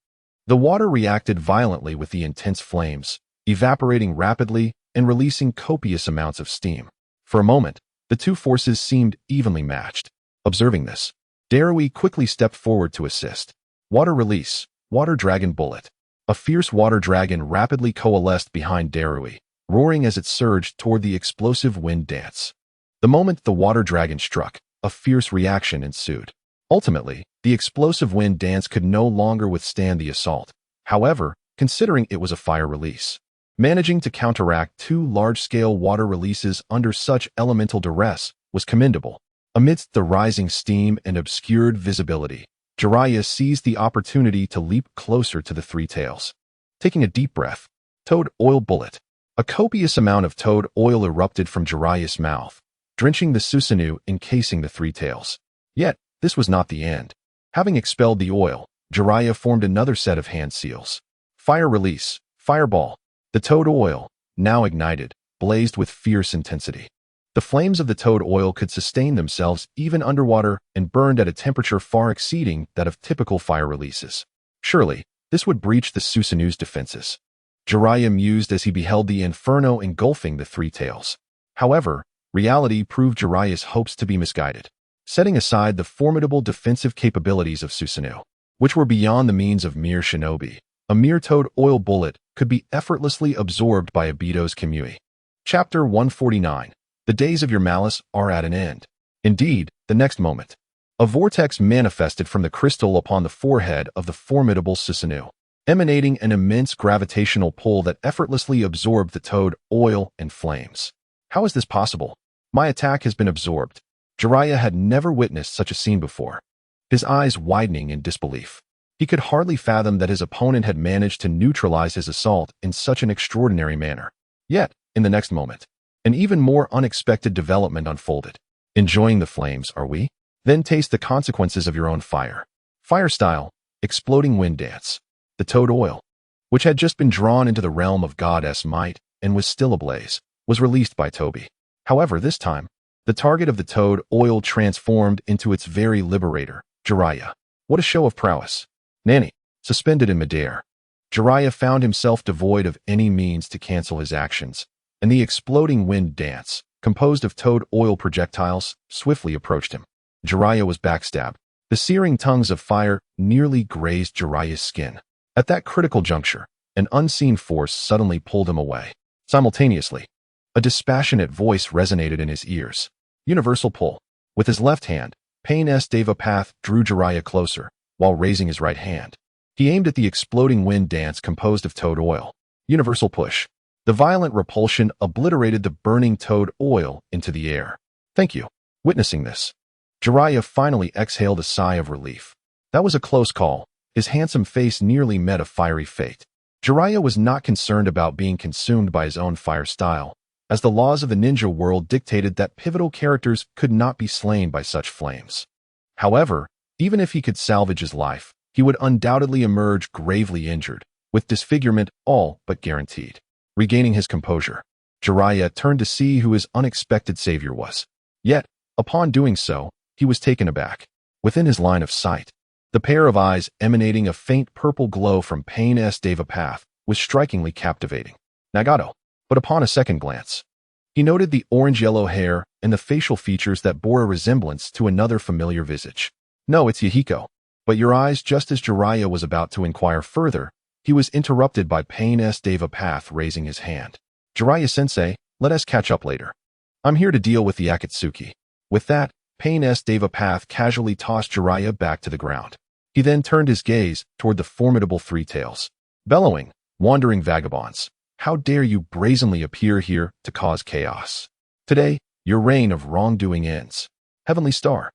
the water reacted violently with the intense flames, evaporating rapidly and releasing copious amounts of steam. For a moment, the two forces seemed evenly matched. Observing this, Darui quickly stepped forward to assist. Water release, water dragon bullet. A fierce water dragon rapidly coalesced behind Darui, roaring as it surged toward the explosive wind dance. The moment the water dragon struck, a fierce reaction ensued. Ultimately, the explosive wind dance could no longer withstand the assault. However, considering it was a fire release, managing to counteract 2 large-scale water releases under such elemental duress was commendable. Amidst the rising steam and obscured visibility, Jiraiya seized the opportunity to leap closer to the Three Tails. Taking a deep breath, Toad Oil Bullet. A copious amount of toad oil erupted from Jiraiya's mouth, drenching the Susanoo encasing the Three Tails. Yet, this was not the end. Having expelled the oil, Jiraiya formed another set of hand seals. Fire release, fireball. The toad oil, now ignited, blazed with fierce intensity. The flames of the toad oil could sustain themselves even underwater and burned at a temperature far exceeding that of typical fire releases. Surely, this would breach the Susanoo's defenses. Jiraiya mused as he beheld the inferno engulfing the Three Tails. However, reality proved Jiraiya's hopes to be misguided. Setting aside the formidable defensive capabilities of Susanoo, which were beyond the means of mere shinobi, a mere toad oil bullet could be effortlessly absorbed by Obito's Kamui. Chapter 149. The days of your malice are at an end. Indeed, the next moment, a vortex manifested from the crystal upon the forehead of the formidable Susanoo, emanating an immense gravitational pull that effortlessly absorbed the toad oil and flames. How is this possible? My attack has been absorbed. Jiraiya had never witnessed such a scene before, his eyes widening in disbelief. He could hardly fathom that his opponent had managed to neutralize his assault in such an extraordinary manner. Yet, in the next moment, an even more unexpected development unfolded. Enjoying the flames, are we? Then taste the consequences of your own fire. Fire style, exploding wind dance. The toad oil, which had just been drawn into the realm of Goddess Might and was still ablaze, was released by Tobi. However, this time, the target of the toad oil transformed into its very liberator, Jiraiya. What a show of prowess. Nanny, suspended in midair, Jiraiya found himself devoid of any means to cancel his actions, and the exploding wind dance, composed of toad oil projectiles, swiftly approached him. Jiraiya was backstabbed. The searing tongues of fire nearly grazed Jiraiya's skin. At that critical juncture, an unseen force suddenly pulled him away. Simultaneously, a dispassionate voice resonated in his ears. Universal pull. With his left hand, Pain-S Devapath drew Jiraiya closer, while raising his right hand. He aimed at the exploding wind dance composed of toad oil. Universal push. The violent repulsion obliterated the burning toad oil into the air. Thank you. Witnessing this, Jiraiya finally exhaled a sigh of relief. That was a close call. His handsome face nearly met a fiery fate. Jiraiya was not concerned about being consumed by his own fire style, as the laws of the ninja world dictated that pivotal characters could not be slain by such flames. However, even if he could salvage his life, he would undoubtedly emerge gravely injured, with disfigurement all but guaranteed. Regaining his composure, Jiraiya turned to see who his unexpected savior was. Yet, upon doing so, he was taken aback. Within his line of sight, the pair of eyes emanating a faint purple glow from Pain's Deva Path was strikingly captivating. Nagato. But upon a second glance, he noted the orange-yellow hair and the facial features that bore a resemblance to another familiar visage. No, it's Yahiko. But your eyes. Just as Jiraiya was about to inquire further, he was interrupted by Pain's Deva Path raising his hand. Jiraiya-sensei, let us catch up later. I'm here to deal with the Akatsuki. With that, Pain's Deva Path casually tossed Jiraiya back to the ground. He then turned his gaze toward the formidable Three Tails. Bellowing, wandering vagabonds, how dare you brazenly appear here to cause chaos? Today, your reign of wrongdoing ends. Heavenly Star.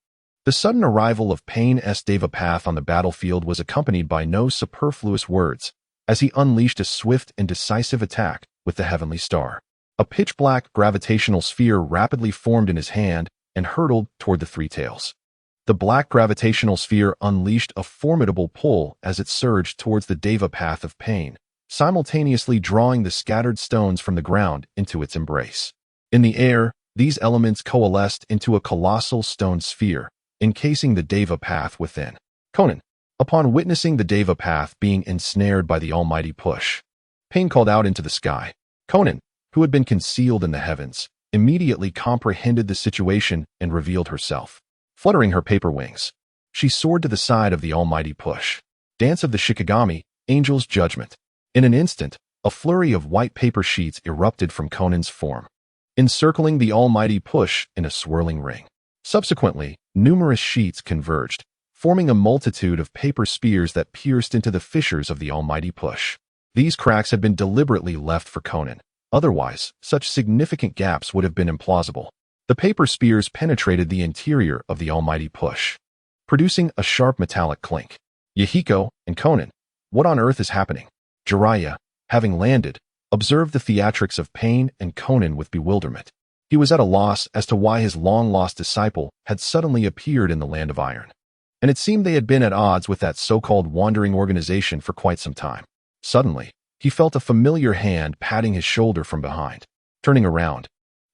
The sudden arrival of Pain's Deva Path on the battlefield was accompanied by no superfluous words, as he unleashed a swift and decisive attack with the Heavenly Star. A pitch-black gravitational sphere rapidly formed in his hand and hurtled toward the Three Tails. The black gravitational sphere unleashed a formidable pull as it surged towards the Deva Path of Pain, simultaneously drawing the scattered stones from the ground into its embrace. In the air, these elements coalesced into a colossal stone sphere, encasing the Deva Path within. Conan. Upon witnessing the Deva Path being ensnared by the almighty push, Pain called out into the sky. Conan, who had been concealed in the heavens, immediately comprehended the situation and revealed herself. Fluttering her paper wings, she soared to the side of the almighty push. Dance of the Shikigami, Angel's Judgment. In an instant, a flurry of white paper sheets erupted from Conan's form, encircling the almighty push in a swirling ring. Subsequently, numerous sheets converged, forming a multitude of paper spears that pierced into the fissures of the almighty push. These cracks had been deliberately left for Conan. Otherwise, such significant gaps would have been implausible. The paper spears penetrated the interior of the almighty push, producing a sharp metallic clink. Yahiko and Conan, what on earth is happening? Jiraiya, having landed, observed the theatrics of Pain and Conan with bewilderment. He was at a loss as to why his long-lost disciple had suddenly appeared in the Land of Iron. And it seemed they had been at odds with that so-called wandering organization for quite some time. Suddenly, he felt a familiar hand patting his shoulder from behind. Turning around,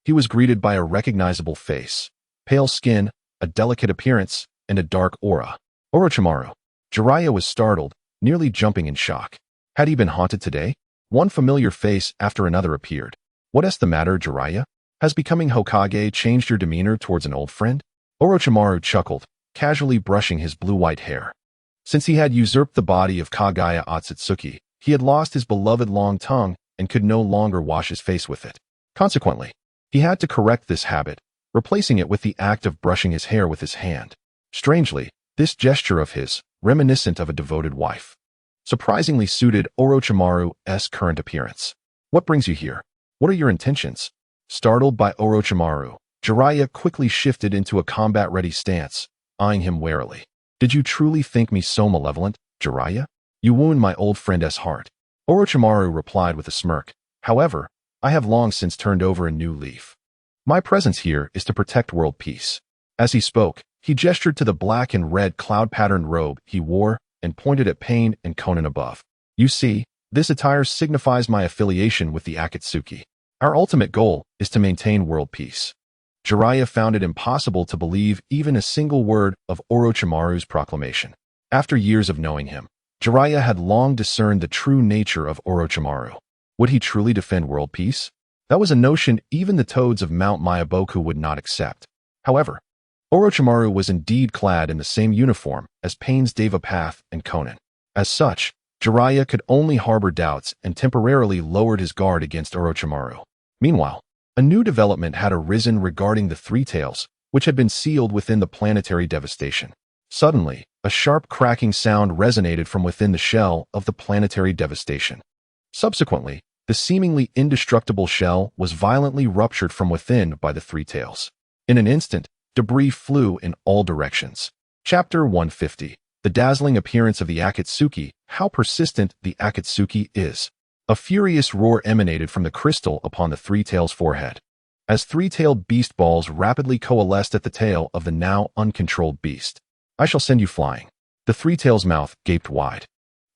he was greeted by a recognizable face, pale skin, a delicate appearance, and a dark aura. Orochimaru. Jiraiya was startled, nearly jumping in shock. Had he been haunted today? One familiar face after another appeared. What is the matter, Jiraiya? Has becoming Hokage changed your demeanor towards an old friend? Orochimaru chuckled, casually brushing his blue-white hair. Since he had usurped the body of Kagaya Otsutsuki, he had lost his beloved long tongue and could no longer wash his face with it. Consequently, he had to correct this habit, replacing it with the act of brushing his hair with his hand. Strangely, this gesture of his, reminiscent of a devoted wife, surprisingly suited Orochimaru's current appearance. What brings you here? What are your intentions? Startled by Orochimaru, Jiraiya quickly shifted into a combat-ready stance, eyeing him warily. Did you truly think me so malevolent, Jiraiya? You wound my old friend's heart. Orochimaru replied with a smirk. However, I have long since turned over a new leaf. My presence here is to protect world peace. As he spoke, he gestured to the black and red cloud-patterned robe he wore and pointed at Pain and Conan above. You see, this attire signifies my affiliation with the Akatsuki. Our ultimate goal is to maintain world peace. Jiraiya found it impossible to believe even a single word of Orochimaru's proclamation. After years of knowing him, Jiraiya had long discerned the true nature of Orochimaru. Would he truly defend world peace? That was a notion even the toads of Mount Myaboku would not accept. However, Orochimaru was indeed clad in the same uniform as Pain's Deva Path and Conan. As such, Jiraiya could only harbor doubts and temporarily lowered his guard against Orochimaru. Meanwhile, a new development had arisen regarding the Three Tails, which had been sealed within the planetary devastation. Suddenly, a sharp cracking sound resonated from within the shell of the planetary devastation. Subsequently, the seemingly indestructible shell was violently ruptured from within by the Three Tails. In an instant, debris flew in all directions. Chapter 150. The dazzling appearance of the Akatsuki how persistent the Akatsuki is. A furious roar emanated from the crystal upon the three-tails' forehead, as three-tailed beast balls rapidly coalesced at the tail of the now uncontrolled beast. I shall send you flying. The three-tails' mouth gaped wide,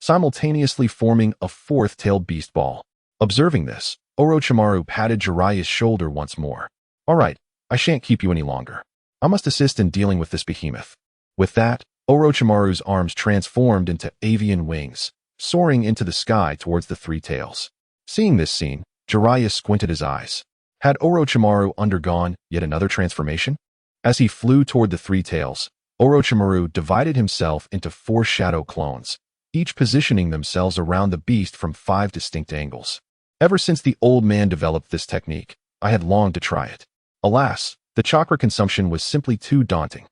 simultaneously forming a fourth-tailed beast ball. Observing this, Orochimaru patted Jiraiya's shoulder once more. All right, I shan't keep you any longer. I must assist in dealing with this behemoth. With that, Orochimaru's arms transformed into avian wings, soaring into the sky towards the three tails. Seeing this scene, Jiraiya squinted his eyes. Had Orochimaru undergone yet another transformation? As he flew toward the three tails, Orochimaru divided himself into 4 shadow clones, each positioning themselves around the beast from 5 distinct angles. Ever since the old man developed this technique, I had longed to try it. Alas, the chakra consumption was simply too daunting,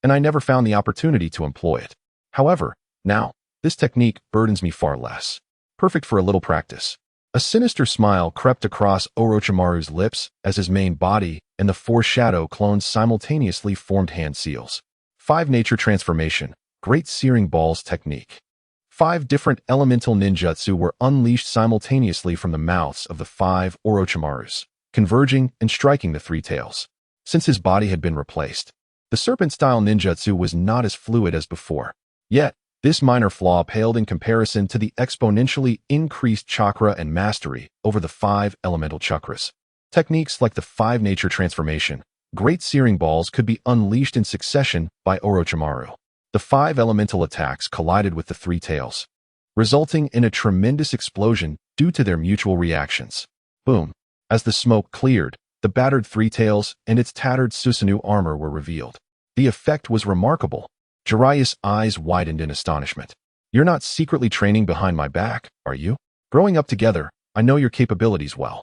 and I never found the opportunity to employ it. However, now, this technique burdens me far less. Perfect for a little practice. A sinister smile crept across Orochimaru's lips as his main body and the 4 shadow clones simultaneously formed hand seals. 5 nature transformation, great searing balls technique. 5 different elemental ninjutsu were unleashed simultaneously from the mouths of the 5 Orochimarus, converging and striking the three tails. Since his body had been replaced, the serpent-style ninjutsu was not as fluid as before. Yet, this minor flaw paled in comparison to the exponentially increased chakra and mastery over the 5 elemental chakras. Techniques like the 5 nature transformation, great searing balls could be unleashed in succession by Orochimaru. The 5 elemental attacks collided with the three tails, resulting in a tremendous explosion due to their mutual reactions. Boom! As the smoke cleared, the battered three tails and its tattered Susanoo armor were revealed. The effect was remarkable. Jiraiya's eyes widened in astonishment. You're not secretly training behind my back, are you? Growing up together, I know your capabilities well.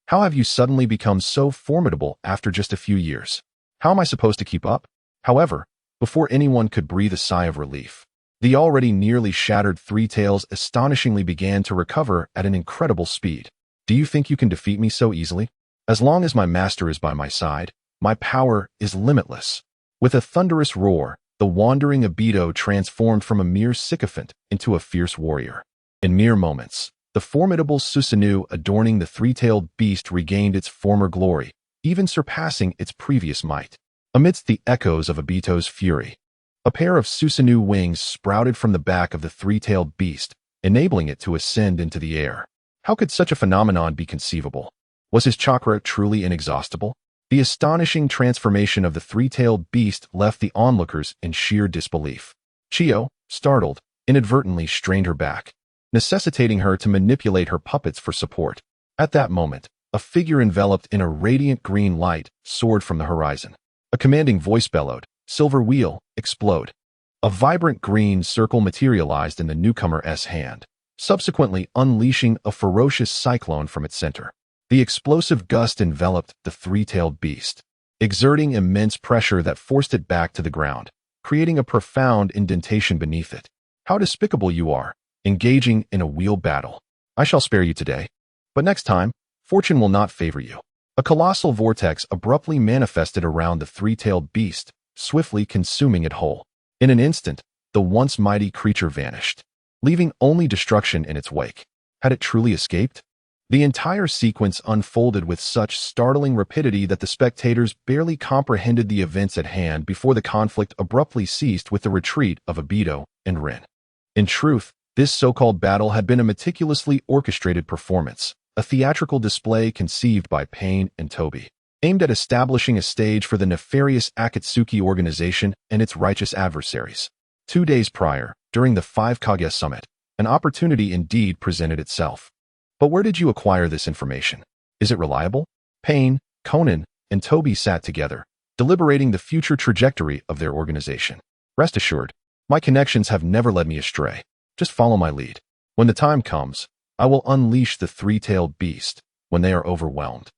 How have you suddenly become so formidable after just a few years? How am I supposed to keep up? However, before anyone could breathe a sigh of relief, the already nearly shattered three tails astonishingly began to recover at an incredible speed. Do you think you can defeat me so easily? As long as my master is by my side, my power is limitless. With a thunderous roar, the wandering Obito transformed from a mere sycophant into a fierce warrior. In mere moments, the formidable Susanoo adorning the three-tailed beast regained its former glory, even surpassing its previous might. Amidst the echoes of Obito's fury, a pair of Susanoo wings sprouted from the back of the three-tailed beast, enabling it to ascend into the air. How could such a phenomenon be conceivable? Was his chakra truly inexhaustible? The astonishing transformation of the three-tailed beast left the onlookers in sheer disbelief. Chio, startled, inadvertently strained her back, necessitating her to manipulate her puppets for support. At that moment, a figure enveloped in a radiant green light soared from the horizon. A commanding voice bellowed, "Silver wheel, explode." A vibrant green circle materialized in the newcomer's hand, subsequently unleashing a ferocious cyclone from its center. The explosive gust enveloped the three-tailed beast, exerting immense pressure that forced it back to the ground, creating a profound indentation beneath it. How despicable you are, engaging in a wheel battle. I shall spare you today, but next time, fortune will not favor you. A colossal vortex abruptly manifested around the three-tailed beast, swiftly consuming it whole. In an instant, the once mighty creature vanished, leaving only destruction in its wake. Had it truly escaped? The entire sequence unfolded with such startling rapidity that the spectators barely comprehended the events at hand before the conflict abruptly ceased with the retreat of Obito and Rin. In truth, this so-called battle had been a meticulously orchestrated performance, a theatrical display conceived by Pain and Toby, aimed at establishing a stage for the nefarious Akatsuki organization and its righteous adversaries. 2 days prior, during the 5 Kage Summit, an opportunity indeed presented itself. But where did you acquire this information? Is it reliable? Pain, Conan, and Toby sat together, deliberating the future trajectory of their organization. Rest assured, my connections have never led me astray. Just follow my lead. When the time comes, I will unleash the three-tailed beast when they are overwhelmed.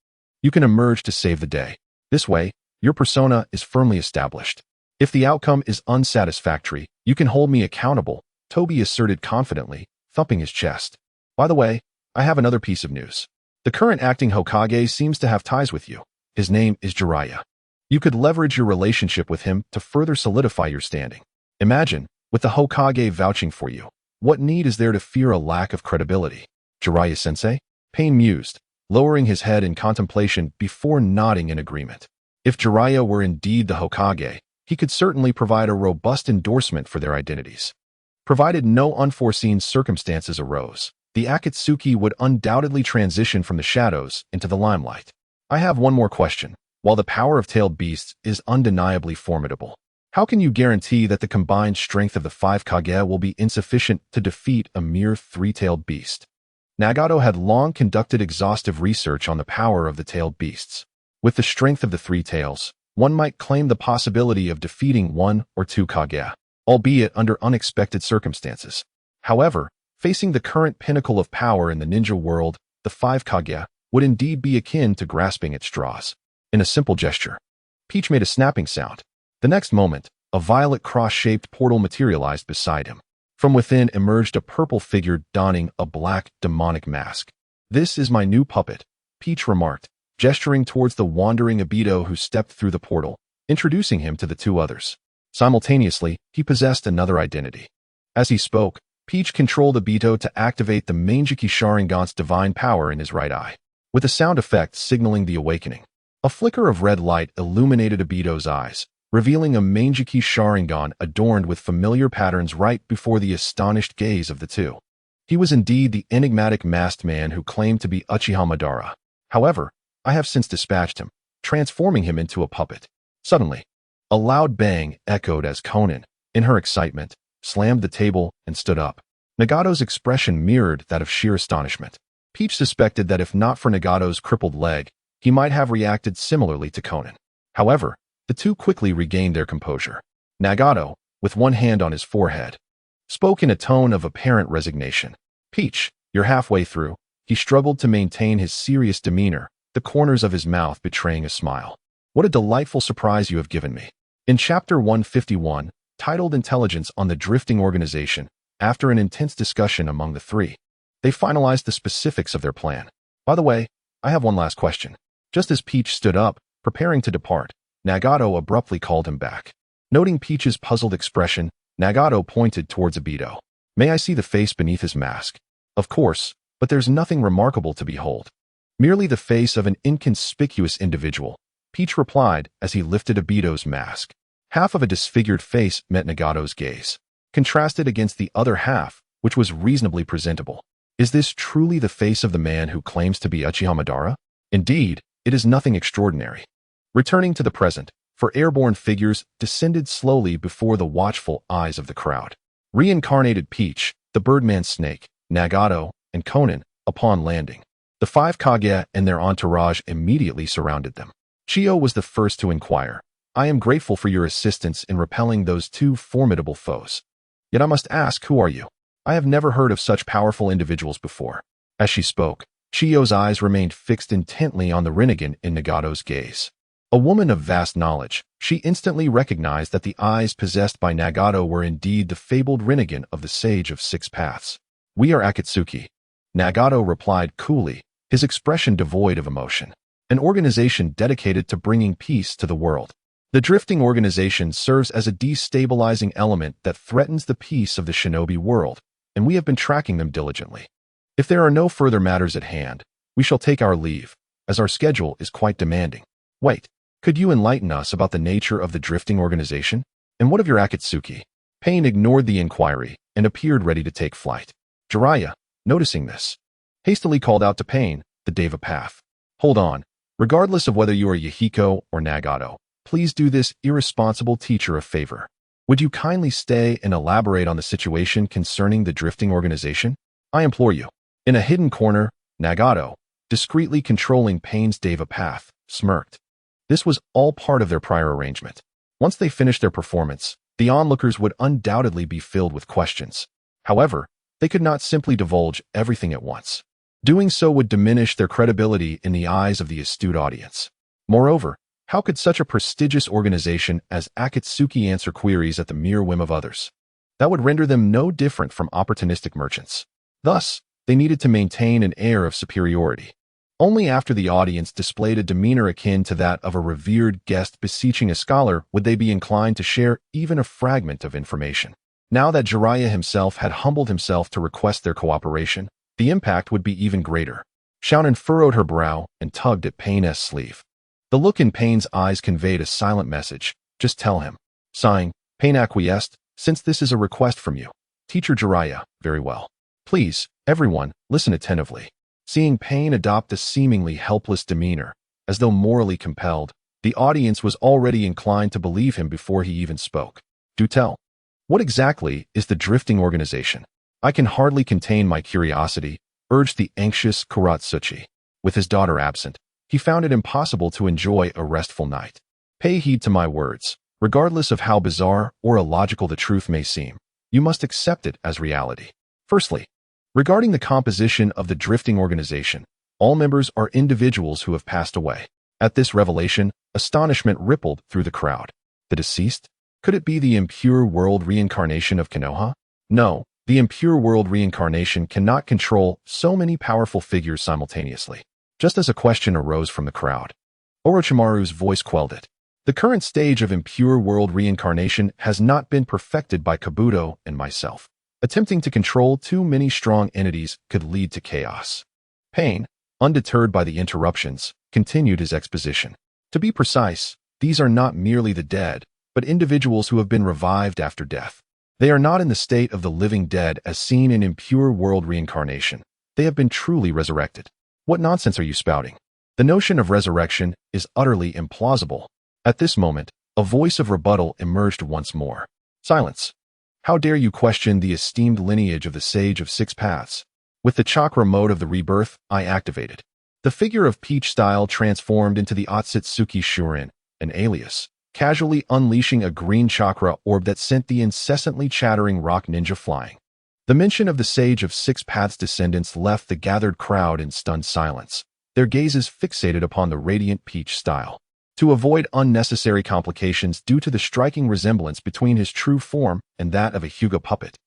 You can emerge to save the day. This way, your persona is firmly established. If the outcome is unsatisfactory, you can hold me accountable, Toby asserted confidently, thumping his chest. By the way, I have another piece of news. The current acting Hokage seems to have ties with you. His name is Jiraiya. You could leverage your relationship with him to further solidify your standing. Imagine, with the Hokage vouching for you, What need is there to fear a lack of credibility? Jiraiya-sensei? Pain mused, lowering his head in contemplation before nodding in agreement. If Jiraiya were indeed the Hokage, he could certainly provide a robust endorsement for their identities. Provided no unforeseen circumstances arose, the Akatsuki would undoubtedly transition from the shadows into the limelight. I have one more question. While the power of tailed beasts is undeniably formidable, how can you guarantee that the combined strength of the 5 Kage will be insufficient to defeat a mere 3-tailed beast? Nagato had long conducted exhaustive research on the power of the tailed beasts. With the strength of the 3 tails, one might claim the possibility of defeating 1 or 2 Kage, albeit under unexpected circumstances. However, facing the current pinnacle of power in the ninja world, the 5 Kage would indeed be akin to grasping at straws. In a simple gesture, Peach made a snapping sound. The next moment, a violet cross-shaped portal materialized beside him. From within emerged a purple figure donning a black, demonic mask. "This is my new puppet," Peach remarked, gesturing towards the wandering Obito who stepped through the portal, introducing him to the 2 others. Simultaneously, he possessed another identity. As he spoke, Peach controlled Obito to activate the Manjiki Sharingan's divine power in his right eye, with a sound effect signaling the awakening. A flicker of red light illuminated Obito's eyes, revealing a Manjiki Sharingan adorned with familiar patterns right before the astonished gaze of the 2. He was indeed the enigmatic masked man who claimed to be Uchiha Madara. However, I have since dispatched him, transforming him into a puppet. Suddenly, a loud bang echoed as Konan, in her excitement, slammed the table and stood up. Nagato's expression mirrored that of sheer astonishment. Peach suspected that if not for Nagato's crippled leg, he might have reacted similarly to Konan. However, the 2 quickly regained their composure. Nagato, with one hand on his forehead, spoke in a tone of apparent resignation. "Peach, you're halfway through." He struggled to maintain his serious demeanor, the corners of his mouth betraying a smile. "What a delightful surprise you have given me." In Chapter 151, titled Intelligence on the Drifting Organization, after an intense discussion among the 3, they finalized the specifics of their plan. "By the way, I have one last question." Just as Peach stood up, preparing to depart, Nagato abruptly called him back. Noting Peach's puzzled expression, Nagato pointed towards Obito. "May I see the face beneath his mask?" "Of course, but there's nothing remarkable to behold. Merely the face of an inconspicuous individual," Peach replied as he lifted Obito's mask. Half of a disfigured face met Nagato's gaze, contrasted against the other half, which was reasonably presentable. Is this truly the face of the man who claims to be Uchiha Madara? Indeed, it is nothing extraordinary. Returning to the present, for airborne figures descended slowly before the watchful eyes of the crowd. Reincarnated Peach, the Birdman Snake, Nagato, and Konan, upon landing. The 5 Kage and their entourage immediately surrounded them. Chio was the first to inquire. "I am grateful for your assistance in repelling those 2 formidable foes. Yet I must ask, who are you? I have never heard of such powerful individuals before." As she spoke, Chio's eyes remained fixed intently on the Rinnegan in Nagato's gaze. A woman of vast knowledge, she instantly recognized that the eyes possessed by Nagato were indeed the fabled Rinnegan of the Sage of 6 Paths. "We are Akatsuki," Nagato replied coolly, his expression devoid of emotion. "An organization dedicated to bringing peace to the world. The drifting organization serves as a destabilizing element that threatens the peace of the shinobi world, and we have been tracking them diligently. If there are no further matters at hand, we shall take our leave, as our schedule is quite demanding." "Wait, could you enlighten us about the nature of the drifting organization? And what of your Akatsuki?" Pain ignored the inquiry and appeared ready to take flight. Jiraiya, noticing this, hastily called out to Pain, the Deva Path. "Hold on. Regardless of whether you are Yahiko or Nagato, please do this irresponsible teacher a favor. Would you kindly stay and elaborate on the situation concerning the drifting organization? I implore you." In a hidden corner, Nagato, discreetly controlling Pain's Deva Path, smirked. This was all part of their prior arrangement. Once they finished their performance, the onlookers would undoubtedly be filled with questions. However, they could not simply divulge everything at once. Doing so would diminish their credibility in the eyes of the astute audience. Moreover, how could such a prestigious organization as Akatsuki answer queries at the mere whim of others? That would render them no different from opportunistic merchants. Thus, they needed to maintain an air of superiority. Only after the audience displayed a demeanor akin to that of a revered guest beseeching a scholar would they be inclined to share even a fragment of information. Now that Jiraiya himself had humbled himself to request their cooperation, the impact would be even greater. Xiaonan furrowed her brow and tugged at Pain's sleeve. The look in Pain's eyes conveyed a silent message. Just tell him. Sighing, Pain acquiesced. Since this is a request from you, Teacher Jiraiya, very well. Please, everyone, listen attentively. Seeing Pain adopt a seemingly helpless demeanor, as though morally compelled, the audience was already inclined to believe him before he even spoke. Do tell. What exactly is the drifting organization? I can hardly contain my curiosity, urged the anxious Kuratsuchi. With his daughter absent, he found it impossible to enjoy a restful night. Pay heed to my words. Regardless of how bizarre or illogical the truth may seem, you must accept it as reality. Firstly, regarding the composition of the drifting organization, all members are individuals who have passed away. At this revelation, astonishment rippled through the crowd. The deceased? Could it be the impure world reincarnation of Konoha? No, the impure world reincarnation cannot control so many powerful figures simultaneously. Just as a question arose from the crowd, Orochimaru's voice quelled it. The current stage of impure world reincarnation has not been perfected by Kabuto and myself. Attempting to control too many strong entities could lead to chaos. Pain, undeterred by the interruptions, continued his exposition. To be precise, these are not merely the dead, but individuals who have been revived after death. They are not in the state of the living dead as seen in impure world reincarnation. They have been truly resurrected. What nonsense are you spouting? The notion of resurrection is utterly implausible. At this moment, a voice of rebuttal emerged once more. Silence. How dare you question the esteemed lineage of the Sage of Six Paths? With the chakra mode of the rebirth, I activated. The figure of Peach Style transformed into the Otsutsuki Momoshiki, an alias, casually unleashing a green chakra orb that sent the incessantly chattering rock ninja flying. The mention of the Sage of Six Paths descendants left the gathered crowd in stunned silence, their gazes fixated upon the radiant Peach Style. To avoid unnecessary complications due to the striking resemblance between his true form and that of a Hyuga puppet,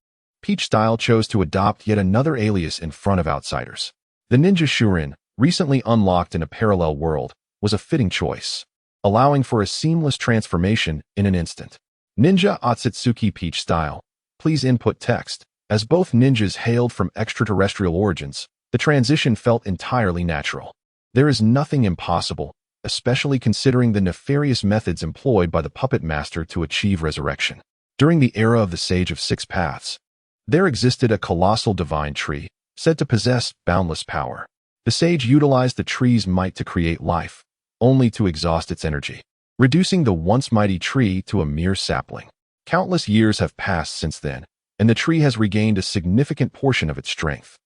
Peach Style chose to adopt yet another alias in front of outsiders. The Ninja Shurin, recently unlocked in a parallel world, was a fitting choice, allowing for a seamless transformation in an instant. Ninja Otsutsuki Peach Style. Please input text. As both ninjas hailed from extraterrestrial origins, the transition felt entirely natural. There is nothing impossible, especially considering the nefarious methods employed by the puppet master to achieve resurrection. During the era of the Sage of Six Paths, there existed a colossal divine tree, said to possess boundless power. The sage utilized the tree's might to create life, only to exhaust its energy, reducing the once mighty tree to a mere sapling. Countless years have passed since then, and the tree has regained a significant portion of its strength.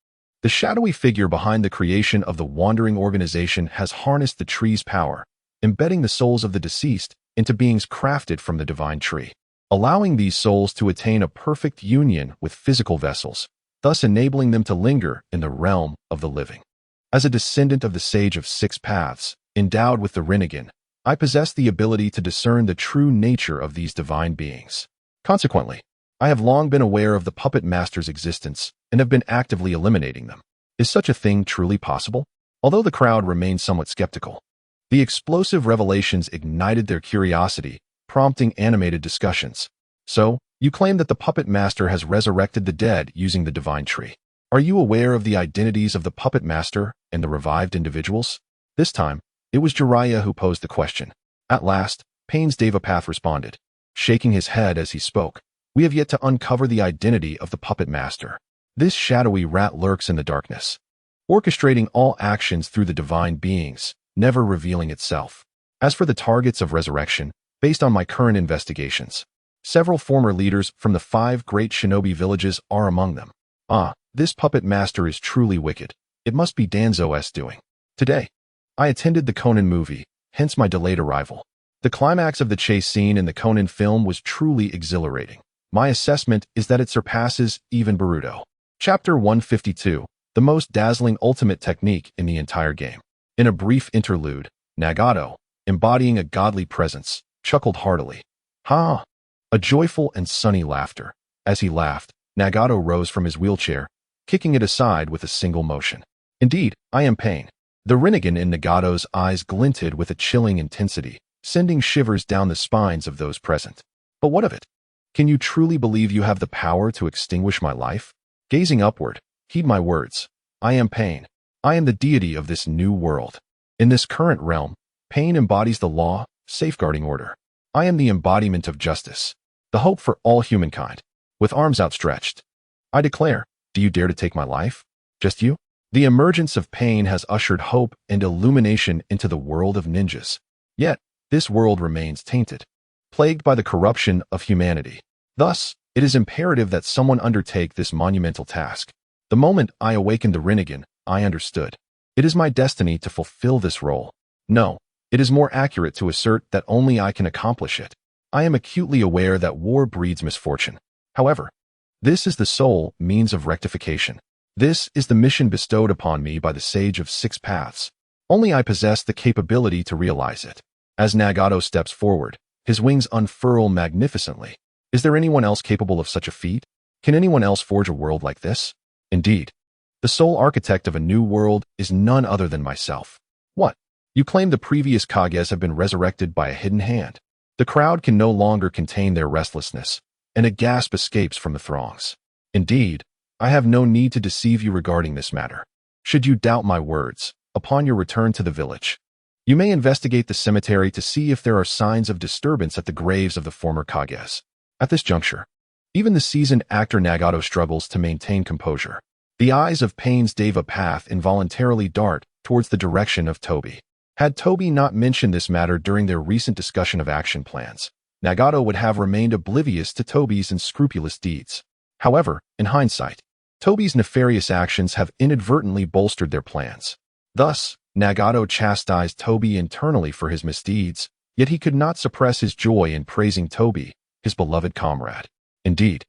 The shadowy figure behind the creation of the Wandering Organization has harnessed the tree's power, embedding the souls of the deceased into beings crafted from the divine tree, allowing these souls to attain a perfect union with physical vessels, thus enabling them to linger in the realm of the living. As a descendant of the Sage of Six Paths, endowed with the Rinnegan, I possess the ability to discern the true nature of these divine beings. Consequently, I have long been aware of the puppet master's existence and have been actively eliminating them. Is such a thing truly possible? Although the crowd remained somewhat skeptical, the explosive revelations ignited their curiosity, prompting animated discussions. So, you claim that the puppet master has resurrected the dead using the divine tree. Are you aware of the identities of the puppet master and the revived individuals? This time, it was Jiraiya who posed the question. At last, Pain's Devapath responded, shaking his head as he spoke. We have yet to uncover the identity of the puppet master. This shadowy rat lurks in the darkness, orchestrating all actions through the divine beings, never revealing itself. As for the targets of resurrection, based on my current investigations, several former leaders from the 5 great shinobi villages are among them. This puppet master is truly wicked. It must be Danzo's doing. Today, I attended the Conan movie, hence my delayed arrival. The climax of the chase scene in the Conan film was truly exhilarating. My assessment is that it surpasses even Boruto. Chapter 152, the most dazzling ultimate technique in the entire game. In a brief interlude, Nagato, embodying a godly presence, chuckled heartily. Ha! A joyful and sunny laughter. As he laughed, Nagato rose from his wheelchair, kicking it aside with a single motion. Indeed, I am Pain. The Rinnegan in Nagato's eyes glinted with a chilling intensity, sending shivers down the spines of those present. But what of it? Can you truly believe you have the power to extinguish my life? Gazing upward, heed my words. I am Pain. I am the deity of this new world. In this current realm, Pain embodies the law, safeguarding order. I am the embodiment of justice, the hope for all humankind. With arms outstretched, I declare, do you dare to take my life? Just you? The emergence of Pain has ushered hope and illumination into the world of ninjas. Yet, this world remains tainted, plagued by the corruption of humanity. Thus, it is imperative that someone undertake this monumental task. The moment I awakened the Rinnegan, I understood. It is my destiny to fulfill this role. No, it is more accurate to assert that only I can accomplish it. I am acutely aware that war breeds misfortune. However, this is the sole means of rectification. This is the mission bestowed upon me by the Sage of Six Paths. Only I possess the capability to realize it. As Nagato steps forward, his wings unfurl magnificently. Is there anyone else capable of such a feat? Can anyone else forge a world like this? Indeed, the sole architect of a new world is none other than myself. What? You claim the previous Kages have been resurrected by a hidden hand. The crowd can no longer contain their restlessness, and a gasp escapes from the throngs. Indeed, I have no need to deceive you regarding this matter. Should you doubt my words, upon your return to the village, you may investigate the cemetery to see if there are signs of disturbance at the graves of the former Kages. At this juncture, even the seasoned actor Nagato struggles to maintain composure. The eyes of Pain's Deva Path involuntarily dart towards the direction of Tobi. Had Tobi not mentioned this matter during their recent discussion of action plans, Nagato would have remained oblivious to Tobi's unscrupulous deeds. However, in hindsight, Tobi's nefarious actions have inadvertently bolstered their plans. Thus, Nagato chastised Tobi internally for his misdeeds, yet he could not suppress his joy in praising Tobi, his beloved comrade. Indeed,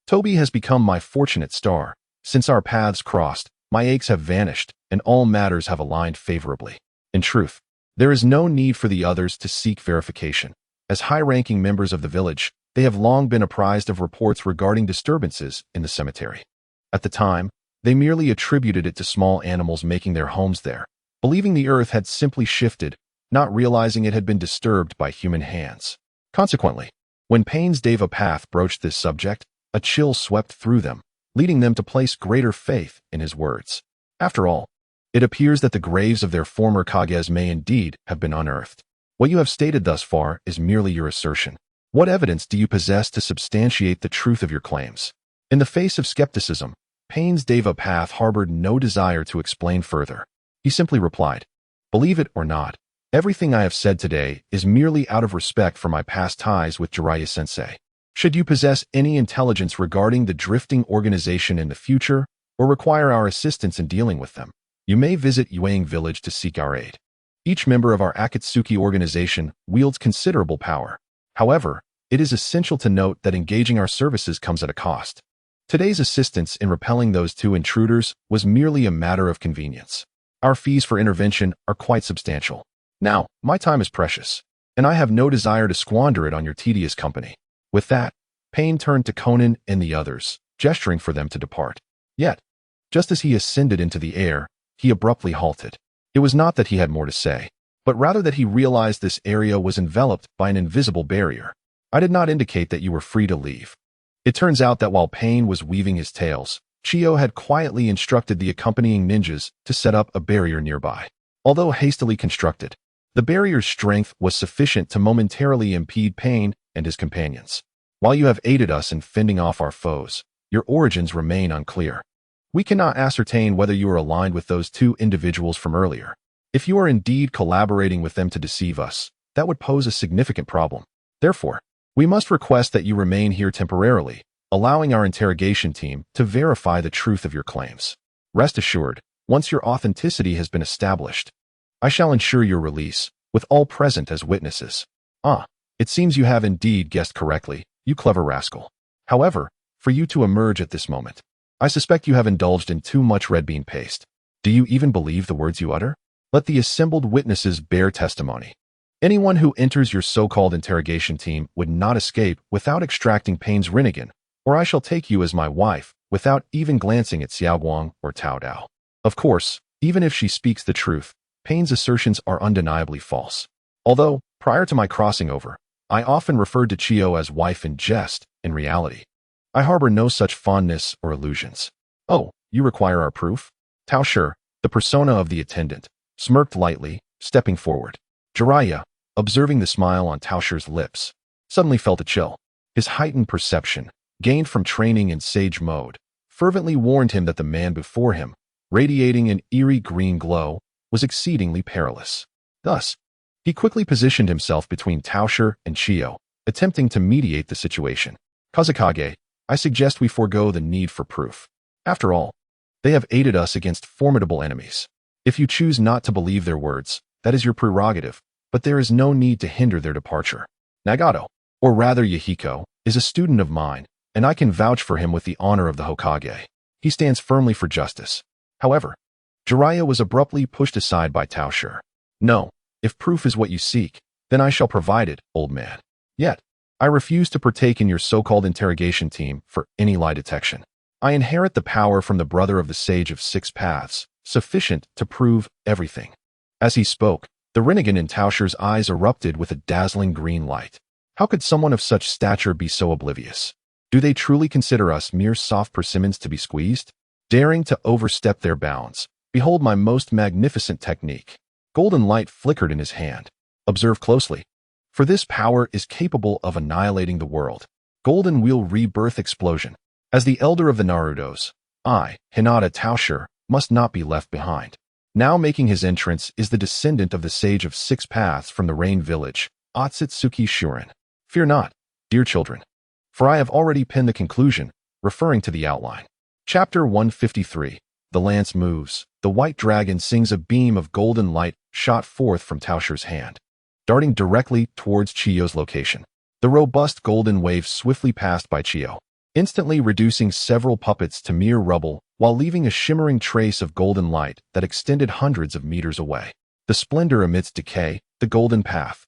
Tobi has become my fortunate star. Since our paths crossed, my aches have vanished, and all matters have aligned favorably. In truth, there is no need for the others to seek verification. As high-ranking members of the village, they have long been apprised of reports regarding disturbances in the cemetery. At the time, they merely attributed it to small animals making their homes there, believing the earth had simply shifted, not realizing it had been disturbed by human hands. Consequently, when Pain's Deva Path broached this subject, a chill swept through them, leading them to place greater faith in his words. After all, it appears that the graves of their former Kages may indeed have been unearthed. What you have stated thus far is merely your assertion. What evidence do you possess to substantiate the truth of your claims? In the face of skepticism, Pain's Deva Path harbored no desire to explain further. He simply replied, "Believe it or not, everything I have said today is merely out of respect for my past ties with Jiraiya-sensei. Should you possess any intelligence regarding the drifting organization in the future, or require our assistance in dealing with them, you may visit Yuang Village to seek our aid. Each member of our Akatsuki organization wields considerable power. However, it is essential to note that engaging our services comes at a cost. Today's assistance in repelling those two intruders was merely a matter of convenience. Our fees for intervention are quite substantial. Now, my time is precious, and I have no desire to squander it on your tedious company." With that, Pain turned to Conan and the others, gesturing for them to depart. Yet, just as he ascended into the air, he abruptly halted. It was not that he had more to say, but rather that he realized this area was enveloped by an invisible barrier. "I did not indicate that you were free to leave." It turns out that while Pain was weaving his tales, Chio had quietly instructed the accompanying ninjas to set up a barrier nearby. Although hastily constructed, the barrier's strength was sufficient to momentarily impede Pain and his companions. "While you have aided us in fending off our foes, your origins remain unclear. We cannot ascertain whether you are aligned with those two individuals from earlier. If you are indeed collaborating with them to deceive us, that would pose a significant problem. Therefore, we must request that you remain here temporarily, allowing our interrogation team to verify the truth of your claims. Rest assured, once your authenticity has been established, I shall ensure your release, with all present as witnesses." "Ah, it seems you have indeed guessed correctly, you clever rascal. However, for you to emerge at this moment, I suspect you have indulged in too much red bean paste. Do you even believe the words you utter? Let the assembled witnesses bear testimony. Anyone who enters your so-called interrogation team would not escape without extracting Pain's Rinnegan, or I shall take you as my wife without even glancing at Xiao Gang or Tao Dao." Of course, even if she speaks the truth, Pain's assertions are undeniably false. Although, prior to my crossing over, I often referred to Chio as wife in jest. In reality, I harbor no such fondness or illusions. Oh, you require our proof? Tao Shi, the persona of the attendant, smirked lightly, stepping forward. Jiraiya, observing the smile on Tao Shi's lips, suddenly felt a chill. His heightened perception, gained from training in sage mode, fervently warned him that the man before him, radiating an eerie green glow, was exceedingly perilous. Thus, he quickly positioned himself between Tao Shi and Chio, attempting to mediate the situation. Kazekage, I suggest we forego the need for proof. After all, they have aided us against formidable enemies. If you choose not to believe their words, that is your prerogative, but there is no need to hinder their departure. Nagato, or rather Yahiko, is a student of mine, and I can vouch for him with the honor of the Hokage. He stands firmly for justice. However, Jiraiya was abruptly pushed aside by Tao Shi. No, if proof is what you seek, then I shall provide it, old man. Yet, I refuse to partake in your so-called interrogation team for any lie detection. I inherit the power from the brother of the Sage of Six Paths, sufficient to prove everything. As he spoke, the Rinnegan in Tao Shi's eyes erupted with a dazzling green light. How could someone of such stature be so oblivious? Do they truly consider us mere soft persimmons to be squeezed? Daring to overstep their bounds, behold my most magnificent technique. Golden light flickered in his hand. Observe closely, for this power is capable of annihilating the world. Golden Wheel Rebirth Explosion. As the elder of the Narutos, I, Hinata Tao Shi, must not be left behind. Now making his entrance is the descendant of the Sage of Six Paths from the Rain Village, Otsutsuki Momoshiki. Fear not, dear children, for I have already penned the conclusion, referring to the outline. Chapter 153. The lance moves. The white dragon sings. A beam of golden light shot forth from Tao Shi's hand, darting directly towards Chio's location. The robust golden wave swiftly passed by Chio, instantly reducing several puppets to mere rubble while leaving a shimmering trace of golden light that extended hundreds of meters away. The splendor amidst decay, the golden path.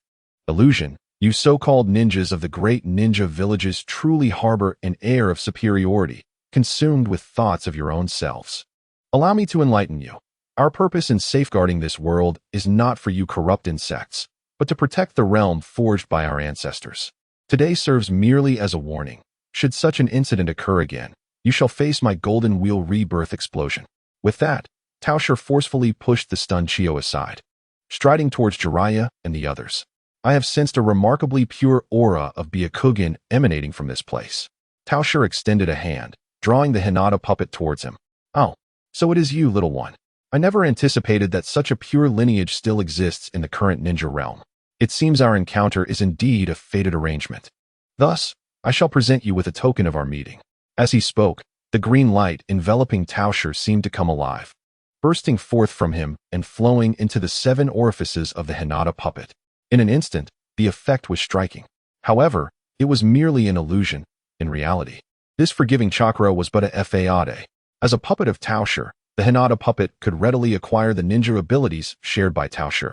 Illusion, you so-called ninjas of the great ninja villages truly harbor an air of superiority, consumed with thoughts of your own selves. Allow me to enlighten you. Our purpose in safeguarding this world is not for you corrupt insects, but to protect the realm forged by our ancestors. Today serves merely as a warning. Should such an incident occur again, you shall face my golden wheel rebirth explosion. With that, Tao Shi forcefully pushed the stunned Chio aside, striding towards Jiraiya and the others. I have sensed a remarkably pure aura of Byakugan emanating from this place. Tao Shi extended a hand, drawing the Hinata puppet towards him. Oh, so it is you, little one. I never anticipated that such a pure lineage still exists in the current ninja realm. It seems our encounter is indeed a fated arrangement. Thus, I shall present you with a token of our meeting. As he spoke, the green light enveloping Tao Shi seemed to come alive, bursting forth from him and flowing into the 7 orifices of the Hinata puppet. In an instant, the effect was striking. However, it was merely an illusion. In reality, this forgiving chakra was but a fade. As a puppet of Tao Shi, the Hinata puppet could readily acquire the ninja abilities shared by Tao Shi.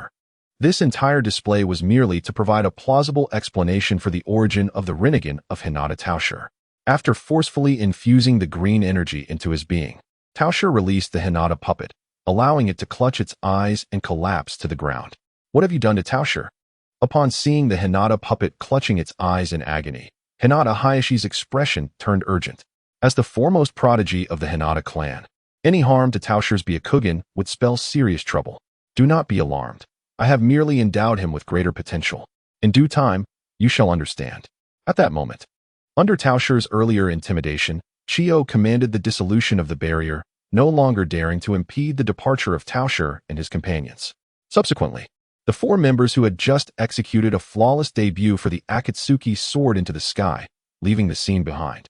This entire display was merely to provide a plausible explanation for the origin of the Rinnegan of Hinata Tao Shi. After forcefully infusing the green energy into his being, Tao Shi released the Hinata puppet, allowing it to clutch its eyes and collapse to the ground. What have you done to Tao Shi? Upon seeing the Hinata puppet clutching its eyes in agony, Hinata Hayashi's expression turned urgent. As the foremost prodigy of the Hinata clan, any harm to Tao Shi's Byakugan would spell serious trouble. Do not be alarmed. I have merely endowed him with greater potential. In due time, you shall understand. At that moment, under Tao Shi's earlier intimidation, Chio commanded the dissolution of the barrier, no longer daring to impede the departure of Tao Shi and his companions. Subsequently, the 4 members who had just executed a flawless debut for the Akatsuki soared into the sky, leaving the scene behind.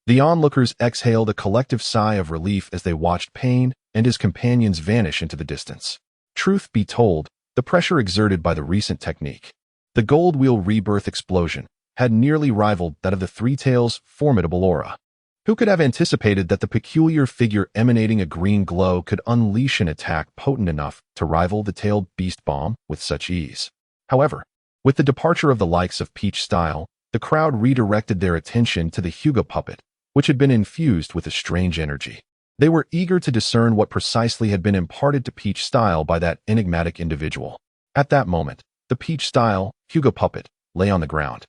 The onlookers exhaled a collective sigh of relief as they watched Pain and his companions vanish into the distance. Truth be told, the pressure exerted by the recent technique, the Gold Wheel Rebirth Explosion, had nearly rivaled that of the Three Tails' formidable aura. Who could have anticipated that the peculiar figure emanating a green glow could unleash an attack potent enough to rival the tailed beast bomb with such ease? However, with the departure of the likes of Peach Style, the crowd redirected their attention to the Hyuga puppet, which had been infused with a strange energy. They were eager to discern what precisely had been imparted to Peach Style by that enigmatic individual. At that moment, the Peach Style, Hyuga puppet, lay on the ground,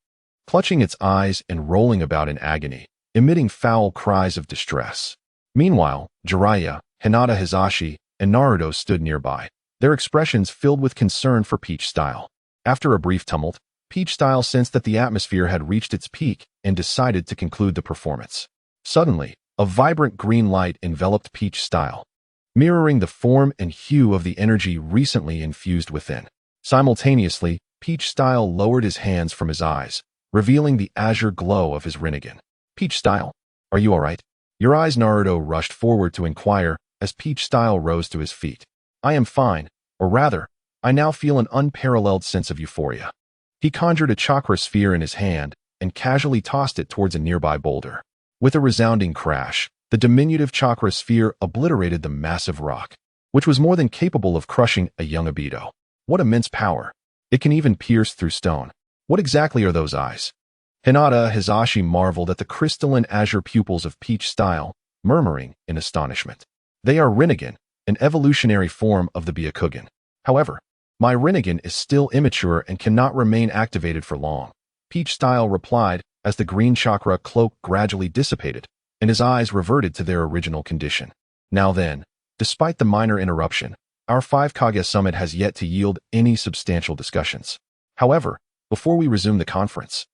clutching its eyes and rolling about in agony, emitting foul cries of distress. Meanwhile, Jiraiya, Hinata Hizashi, and Naruto stood nearby, their expressions filled with concern for Peach Style. After a brief tumult, Peach Style sensed that the atmosphere had reached its peak and decided to conclude the performance. Suddenly, a vibrant green light enveloped Peach Style, mirroring the form and hue of the energy recently infused within. Simultaneously, Peach Style lowered his hands from his eyes, revealing the azure glow of his Rinnegan. Peach Style, are you alright? Your eyes. Naruto rushed forward to inquire as Peach Style rose to his feet. I am fine, or rather, I now feel an unparalleled sense of euphoria. He conjured a chakra sphere in his hand and casually tossed it towards a nearby boulder. With a resounding crash, the diminutive chakra sphere obliterated the massive rock, which was more than capable of crushing a young Obito. What immense power! It can even pierce through stone. What exactly are those eyes? Hinata Hizashi marveled at the crystalline azure pupils of Peach Style, murmuring in astonishment. They are Rinnegan, an evolutionary form of the Byakugan. However, my Rinnegan is still immature and cannot remain activated for long, Peach Style replied as the green chakra cloak gradually dissipated and his eyes reverted to their original condition. Now then, despite the minor interruption, our 5 Kage summit has yet to yield any substantial discussions. However, before we resume the conference,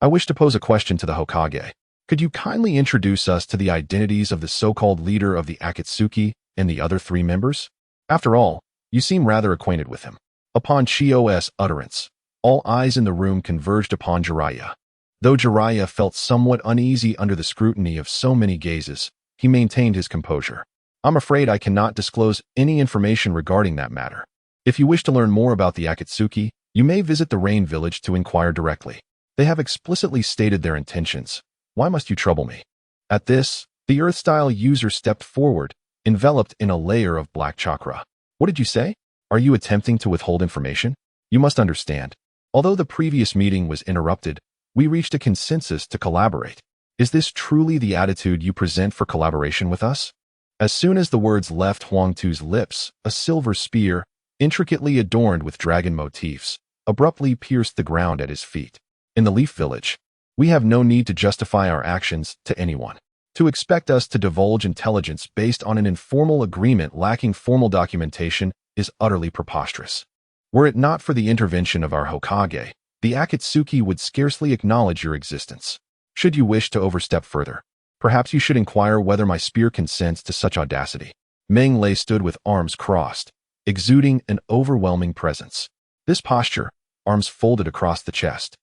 I wish to pose a question to the Hokage. Could you kindly introduce us to the identities of the so-called leader of the Akatsuki and the other 3 members? After all, you seem rather acquainted with him. Upon Chio's utterance, all eyes in the room converged upon Jiraiya. Though Jiraiya felt somewhat uneasy under the scrutiny of so many gazes, he maintained his composure. I'm afraid I cannot disclose any information regarding that matter. If you wish to learn more about the Akatsuki, you may visit the Rain Village to inquire directly. They have explicitly stated their intentions. Why must you trouble me? At this, the Earth-style user stepped forward, enveloped in a layer of black chakra. What did you say? Are you attempting to withhold information? You must understand. Although the previous meeting was interrupted, we reached a consensus to collaborate. Is this truly the attitude you present for collaboration with us? As soon as the words left Huang Tu's lips, a silver spear, intricately adorned with dragon motifs, abruptly pierced the ground at his feet. In the Leaf Village, we have no need to justify our actions to anyone. To expect us to divulge intelligence based on an informal agreement lacking formal documentation is utterly preposterous. Were it not for the intervention of our Hokage, the Akatsuki would scarcely acknowledge your existence. Should you wish to overstep further, perhaps you should inquire whether my spear consents to such audacity. Meng Lei stood with arms crossed, exuding an overwhelming presence. This posture, arms folded across the chest,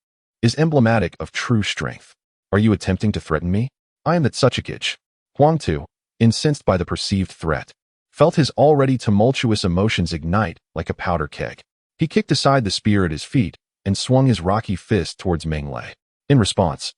is emblematic of true strength. Are you attempting to threaten me? I am that Otsutsuki. Huang Tu, incensed by the perceived threat, felt his already tumultuous emotions ignite like a powder keg. He kicked aside the spear at his feet and swung his rocky fist towards Meng Lei. In response,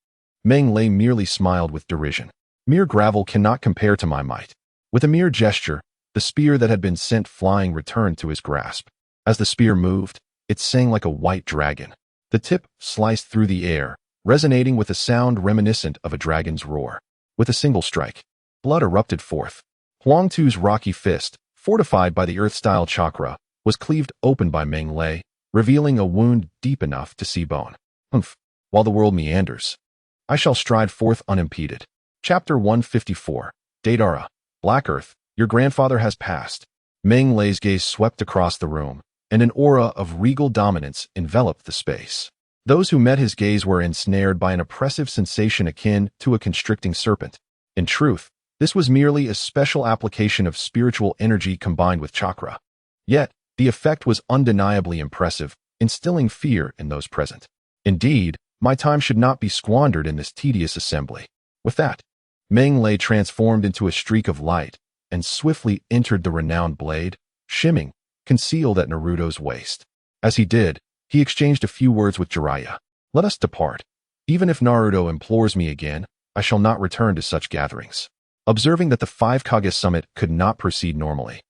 Meng Lei merely smiled with derision. Mere gravel cannot compare to my might. With a mere gesture, the spear that had been sent flying returned to his grasp. As the spear moved, it sang like a white dragon. The tip sliced through the air, resonating with a sound reminiscent of a dragon's roar. With a single strike, blood erupted forth. Huang Tu's rocky fist, fortified by the earth-style chakra, was cleaved open by Meng Lei, revealing a wound deep enough to see bone. Humph! While the world meanders, I shall stride forth unimpeded. Chapter 154. Deidara. Black Earth, your grandfather has passed. Meng Lei's gaze swept across the room, and an aura of regal dominance enveloped the space. Those who met his gaze were ensnared by an oppressive sensation akin to a constricting serpent. In truth, this was merely a special application of spiritual energy combined with chakra. Yet, the effect was undeniably impressive, instilling fear in those present. Indeed, my time should not be squandered in this tedious assembly. With that, Meng Lei transformed into a streak of light and swiftly entered the renowned blade, shimming, concealed at Naruto's waist. As he did, he exchanged a few words with Jiraiya. Let us depart. Even if Naruto implores me again, I shall not return to such gatherings. Observing that the 5 Kage summit could not proceed normally,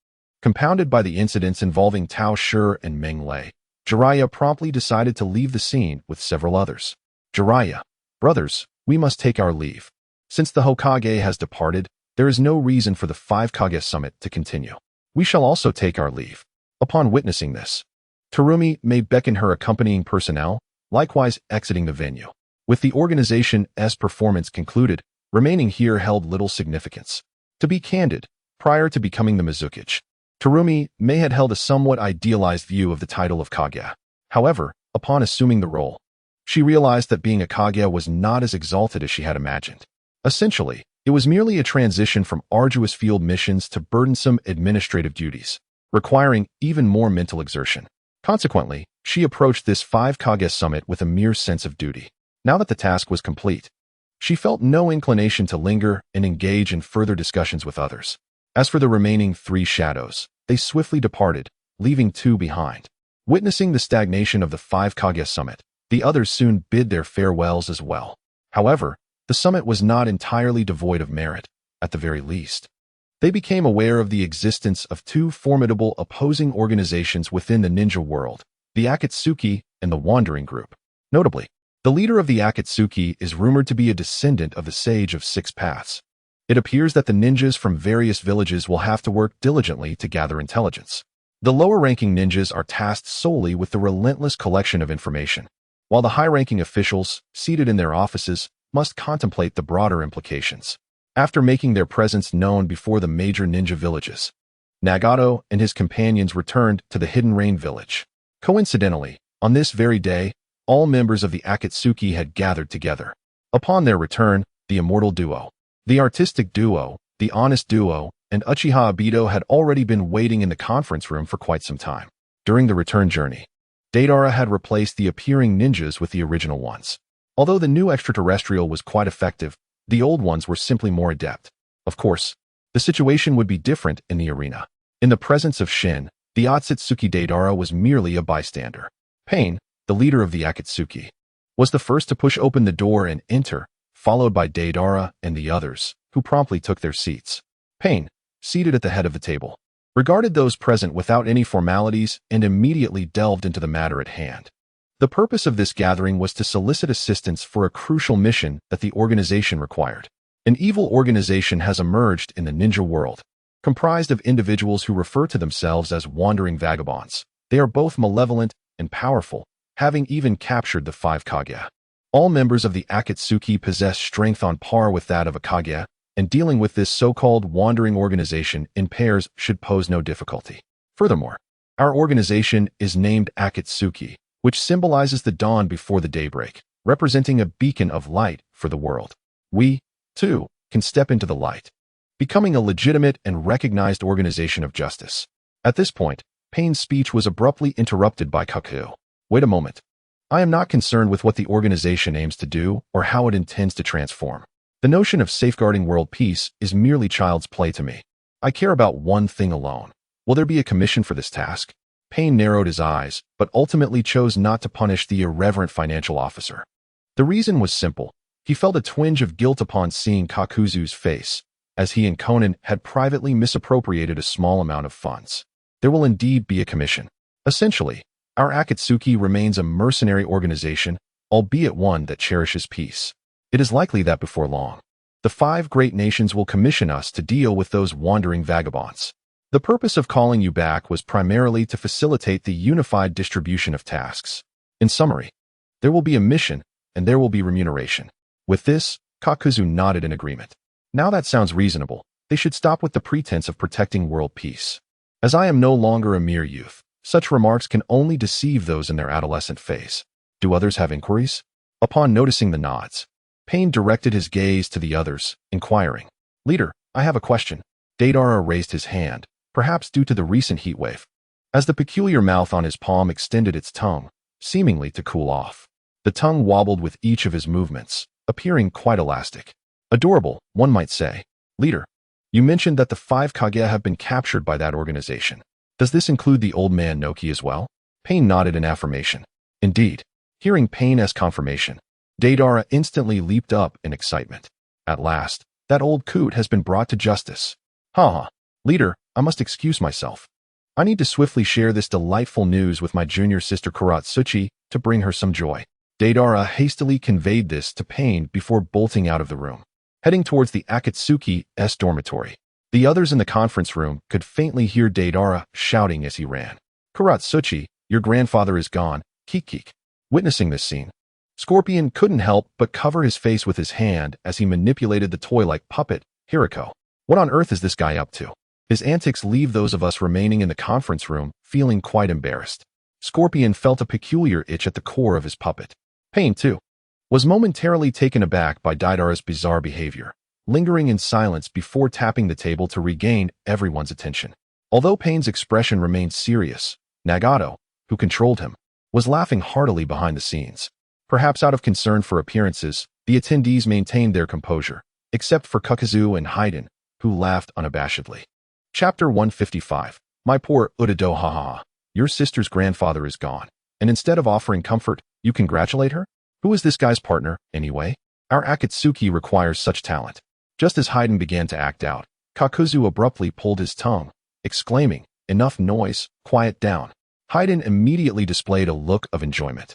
compounded by the incidents involving Tao Shi and Meng Lei, Jiraiya promptly decided to leave the scene with several others. Jiraiya, brothers, we must take our leave. Since the Hokage has departed, there is no reason for the 5 Kage summit to continue. We shall also take our leave. Upon witnessing this, Terumi may beckon her accompanying personnel, likewise exiting the venue. With the organization's performance concluded, remaining here held little significance. To be candid, prior to becoming the Mizukichi, Terumi may had held a somewhat idealized view of the title of Kage. However, upon assuming the role, she realized that being a Kage was not as exalted as she had imagined. Essentially, it was merely a transition from arduous field missions to burdensome administrative duties, requiring even more mental exertion. Consequently, she approached this 5 Kage summit with a mere sense of duty. Now that the task was complete, she felt no inclination to linger and engage in further discussions with others. As for the remaining 3 shadows, they swiftly departed, leaving 2 behind. Witnessing the stagnation of the 5 Kage summit, the others soon bid their farewells as well. However, the summit was not entirely devoid of merit, at the very least. They became aware of the existence of 2 formidable opposing organizations within the ninja world, the Akatsuki and the Wandering Group. Notably, the leader of the Akatsuki is rumored to be a descendant of the Sage of 6 Paths. It appears that the ninjas from various villages will have to work diligently to gather intelligence. The lower-ranking ninjas are tasked solely with the relentless collection of information, while the high-ranking officials, seated in their offices, must contemplate the broader implications. After making their presence known before the major ninja villages, Nagato and his companions returned to the Hidden Rain village. Coincidentally, on this very day, all members of the Akatsuki had gathered together. Upon their return, the immortal duo, the artistic duo, the honest duo, and Uchiha Obito had already been waiting in the conference room for quite some time. During the return journey, Deidara had replaced the appearing ninjas with the original ones. Although the new extraterrestrial was quite effective, the old ones were simply more adept. Of course, the situation would be different in the arena. In the presence of Shin, the Otsutsuki Deidara was merely a bystander. Pain, the leader of the Akatsuki, was the first to push open the door and enter, followed by Deidara and the others, who promptly took their seats. Pain, seated at the head of the table, regarded those present without any formalities and immediately delved into the matter at hand. The purpose of this gathering was to solicit assistance for a crucial mission that the organization required. An evil organization has emerged in the ninja world, comprised of individuals who refer to themselves as wandering vagabonds. They are both malevolent and powerful, having even captured the 5 Kage. All members of the Akatsuki possess strength on par with that of a Kage, and dealing with this so-called wandering organization in pairs should pose no difficulty. Furthermore, our organization is named Akatsuki, which symbolizes the dawn before the daybreak, representing a beacon of light for the world. We, too, can step into the light, becoming a legitimate and recognized organization of justice. At this point, Pain's speech was abruptly interrupted by Kaku. Wait a moment. I am not concerned with what the organization aims to do or how it intends to transform. The notion of safeguarding world peace is merely child's play to me. I care about one thing alone. Will there be a commission for this task? Pain narrowed his eyes, but ultimately chose not to punish the irreverent financial officer. The reason was simple. He felt a twinge of guilt upon seeing Kakuzu's face, as he and Conan had privately misappropriated a small amount of funds. There will indeed be a commission. Essentially, our Akatsuki remains a mercenary organization, albeit one that cherishes peace. It is likely that before long, the 5 great nations will commission us to deal with those wandering vagabonds. The purpose of calling you back was primarily to facilitate the unified distribution of tasks. In summary, there will be a mission, and there will be remuneration. With this, Kakuzu nodded in agreement. Now that sounds reasonable. They should stop with the pretense of protecting world peace. As I am no longer a mere youth, such remarks can only deceive those in their adolescent phase. Do others have inquiries? Upon noticing the nods, Pain directed his gaze to the others, inquiring, Leader, I have a question. Deidara raised his hand, perhaps due to the recent heat wave, as the peculiar mouth on his palm extended its tongue, seemingly to cool off. The tongue wobbled with each of his movements, appearing quite elastic. Adorable, one might say. Leader, you mentioned that the 5 Kage have been captured by that organization. Does this include the old man Noki as well? Pain nodded in affirmation. Indeed. Hearing Pain as confirmation, Deidara instantly leaped up in excitement. At last, that old coot has been brought to justice. Haha. Leader, I must excuse myself. I need to swiftly share this delightful news with my junior sister Kuratsuchi to bring her some joy. Deidara hastily conveyed this to Pain before bolting out of the room, heading towards the Akatsuki's dormitory. The others in the conference room could faintly hear Deidara shouting as he ran. Kuratsuchi, your grandfather is gone, keek keek. Witnessing this scene, Scorpion couldn't help but cover his face with his hand as he manipulated the toy-like puppet, Hiriko. What on earth is this guy up to? His antics leave those of us remaining in the conference room feeling quite embarrassed. Scorpion felt a peculiar itch at the core of his puppet. Pain, too, was momentarily taken aback by Deidara's bizarre behavior, lingering in silence before tapping the table to regain everyone's attention. Although Pain's expression remained serious, Nagato, who controlled him, was laughing heartily behind the scenes. Perhaps out of concern for appearances, the attendees maintained their composure, except for Kukazu and Haiden, who laughed unabashedly. Chapter 155. My poor Udado, haha. Your sister's grandfather is gone, and instead of offering comfort, you congratulate her? Who is this guy's partner, anyway? Our Akatsuki requires such talent. Just as Haiden began to act out, Kakuzu abruptly pulled his tongue, exclaiming, "Enough noise, quiet down." Haiden immediately displayed a look of enjoyment,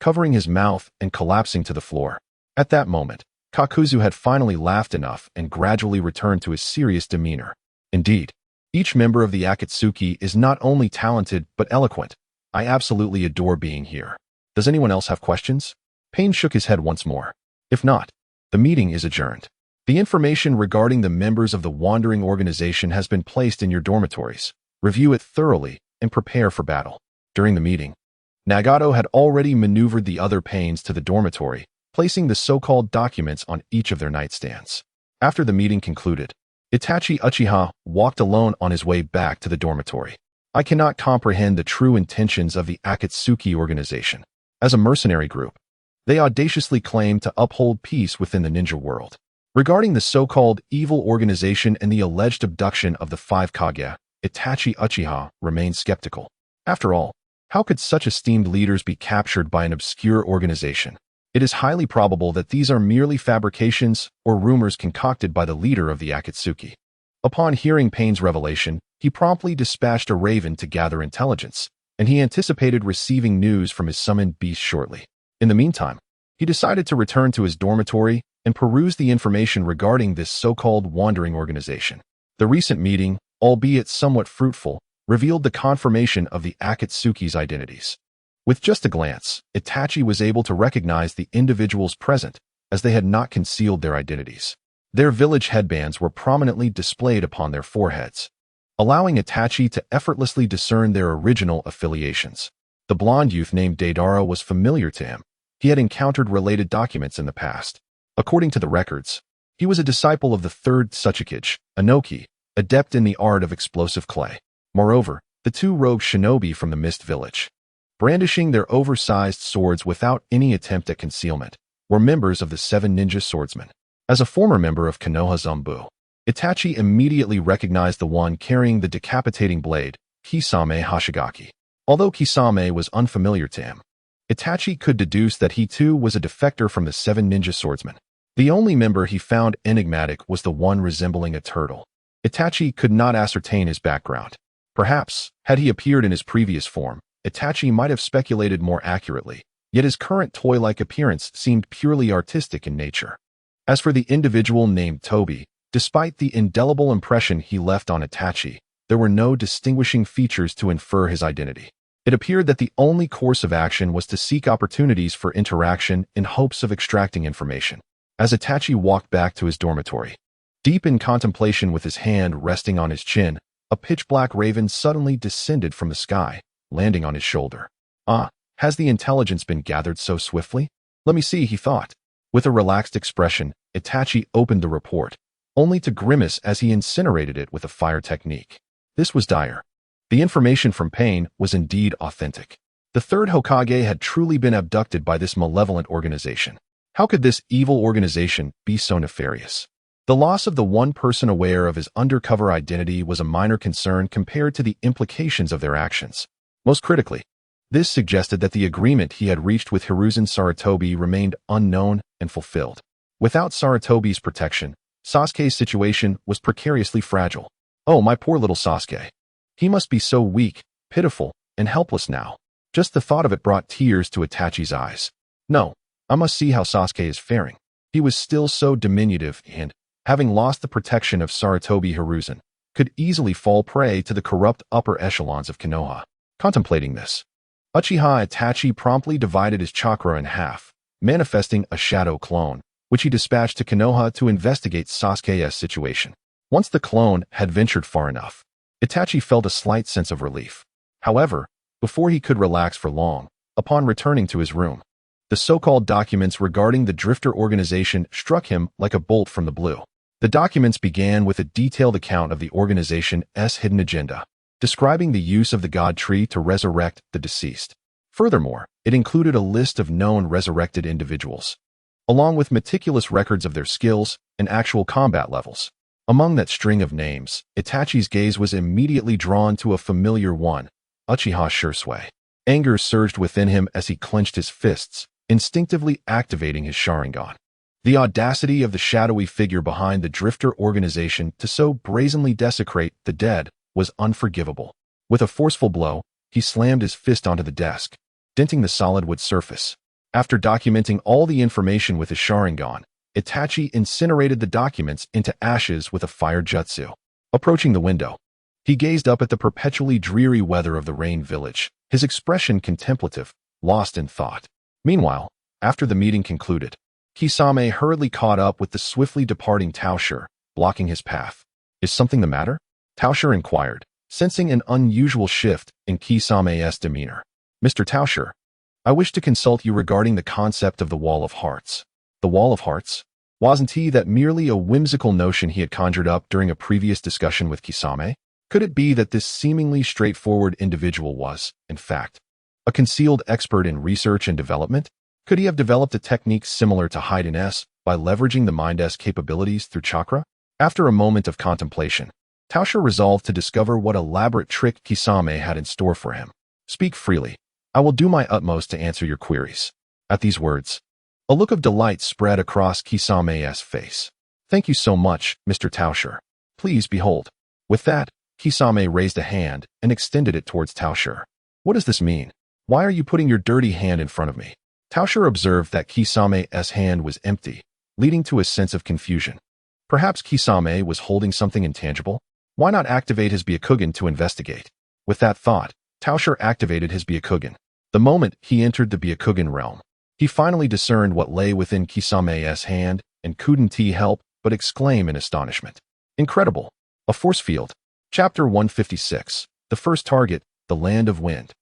covering his mouth and collapsing to the floor. At that moment, Kakuzu had finally laughed enough and gradually returned to his serious demeanor. Indeed, each member of the Akatsuki is not only talented but eloquent. I absolutely adore being here. Does anyone else have questions? Pain shook his head once more. If not, the meeting is adjourned. The information regarding the members of the Wandering Organization has been placed in your dormitories. Review it thoroughly and prepare for battle. During the meeting, Nagato had already maneuvered the other Pains to the dormitory, placing the so-called documents on each of their nightstands. After the meeting concluded, Itachi Uchiha walked alone on his way back to the dormitory. I cannot comprehend the true intentions of the Akatsuki organization. As a mercenary group, they audaciously claim to uphold peace within the ninja world. Regarding the so-called evil organization and the alleged abduction of the 5 Kage, Itachi Uchiha remained skeptical. After all, how could such esteemed leaders be captured by an obscure organization? It is highly probable that these are merely fabrications or rumors concocted by the leader of the Akatsuki. Upon hearing Pain's revelation, he promptly dispatched a raven to gather intelligence, and he anticipated receiving news from his summoned beast shortly. In the meantime, he decided to return to his dormitory and peruse the information regarding this so-called wandering organization. The recent meeting, albeit somewhat fruitful, revealed the confirmation of the Akatsuki's identities. With just a glance, Itachi was able to recognize the individuals present, as they had not concealed their identities. Their village headbands were prominently displayed upon their foreheads, allowing Itachi to effortlessly discern their original affiliations. The blonde youth named Deidara was familiar to him. He had encountered related documents in the past. According to the records, he was a disciple of the third Tsuchikage, Anoki, adept in the art of explosive clay. Moreover, the two rogue shinobi from the Mist Village, brandishing their oversized swords without any attempt at concealment, were members of the 7 ninja swordsmen. As a former member of Konoha Zumbu, Itachi immediately recognized the one carrying the decapitating blade, Kisame Hashigaki. Although Kisame was unfamiliar to him, Itachi could deduce that he too was a defector from the 7 ninja swordsmen. The only member he found enigmatic was the one resembling a turtle. Itachi could not ascertain his background. Perhaps, had he appeared in his previous form, Itachi might have speculated more accurately, yet his current toy-like appearance seemed purely artistic in nature. As for the individual named Toby, despite the indelible impression he left on Itachi, there were no distinguishing features to infer his identity. It appeared that the only course of action was to seek opportunities for interaction in hopes of extracting information. As Itachi walked back to his dormitory, deep in contemplation with his hand resting on his chin, a pitch-black raven suddenly descended from the sky, landing on his shoulder. Ah, has the intelligence been gathered so swiftly? Let me see, he thought. With a relaxed expression, Itachi opened the report, only to grimace as he incinerated it with a fire technique. This was dire. The information from Pain was indeed authentic. The third Hokage had truly been abducted by this malevolent organization. How could this evil organization be so nefarious? The loss of the one person aware of his undercover identity was a minor concern compared to the implications of their actions. Most critically, this suggested that the agreement he had reached with Hiruzen Sarutobi remained unknown and fulfilled. Without Sarutobi's protection, Sasuke's situation was precariously fragile. Oh, my poor little Sasuke. He must be so weak, pitiful, and helpless now. Just the thought of it brought tears to Itachi's eyes. No, I must see how Sasuke is faring. He was still so diminutive and, having lost the protection of Sarutobi Hiruzen, could easily fall prey to the corrupt upper echelons of Konoha. Contemplating this, Uchiha Itachi promptly divided his chakra in half, manifesting a shadow clone, which he dispatched to Konoha to investigate Sasuke's situation. Once the clone had ventured far enough, Itachi felt a slight sense of relief. However, before he could relax for long, upon returning to his room, the so-called documents regarding the Drifter organization struck him like a bolt from the blue. The documents began with a detailed account of the organization's hidden agenda, describing the use of the God Tree to resurrect the deceased. Furthermore, it included a list of known resurrected individuals, along with meticulous records of their skills and actual combat levels. Among that string of names, Itachi's gaze was immediately drawn to a familiar one, Uchiha Shursui. Anger surged within him as he clenched his fists, instinctively activating his Sharingan. The audacity of the shadowy figure behind the Drifter organization to so brazenly desecrate the dead was unforgivable. With a forceful blow, he slammed his fist onto the desk, denting the solid wood surface. After documenting all the information with his Sharingan, Itachi incinerated the documents into ashes with a fire jutsu. Approaching the window, he gazed up at the perpetually dreary weather of the Rain Village, his expression contemplative, lost in thought. Meanwhile, after the meeting concluded, Kisame hurriedly caught up with the swiftly departing Tao Shi, blocking his path. "Is something the matter?" Tao Shi inquired, sensing an unusual shift in Kisame's demeanor. "Mr. Tao Shi, I wish to consult you regarding the concept of the Wall of Hearts." The Wall of Hearts? Wasn't that merely a whimsical notion he had conjured up during a previous discussion with Kisame? Could it be that this seemingly straightforward individual was, in fact, a concealed expert in research and development? Could he have developed a technique similar to Hiden-S by leveraging the Mind-S capabilities through chakra? After a moment of contemplation, Tao Shi resolved to discover what elaborate trick Kisame had in store for him. "Speak freely. I will do my utmost to answer your queries." At these words, a look of delight spread across Kisame's face. "Thank you so much, Mr. Tao Shi. Please behold." With that, Kisame raised a hand and extended it towards Tao Shi. "What does this mean? Why are you putting your dirty hand in front of me?" Tao Shi observed that Kisame's hand was empty, leading to a sense of confusion. Perhaps Kisame was holding something intangible? Why not activate his Byakugan to investigate? With that thought, Tao Shi activated his Byakugan. The moment he entered the Byakugan realm, he finally discerned what lay within Kisame's hand and couldn't help but exclaim in astonishment. "Incredible! A force field." Chapter 156. The first target, the Land of Wind.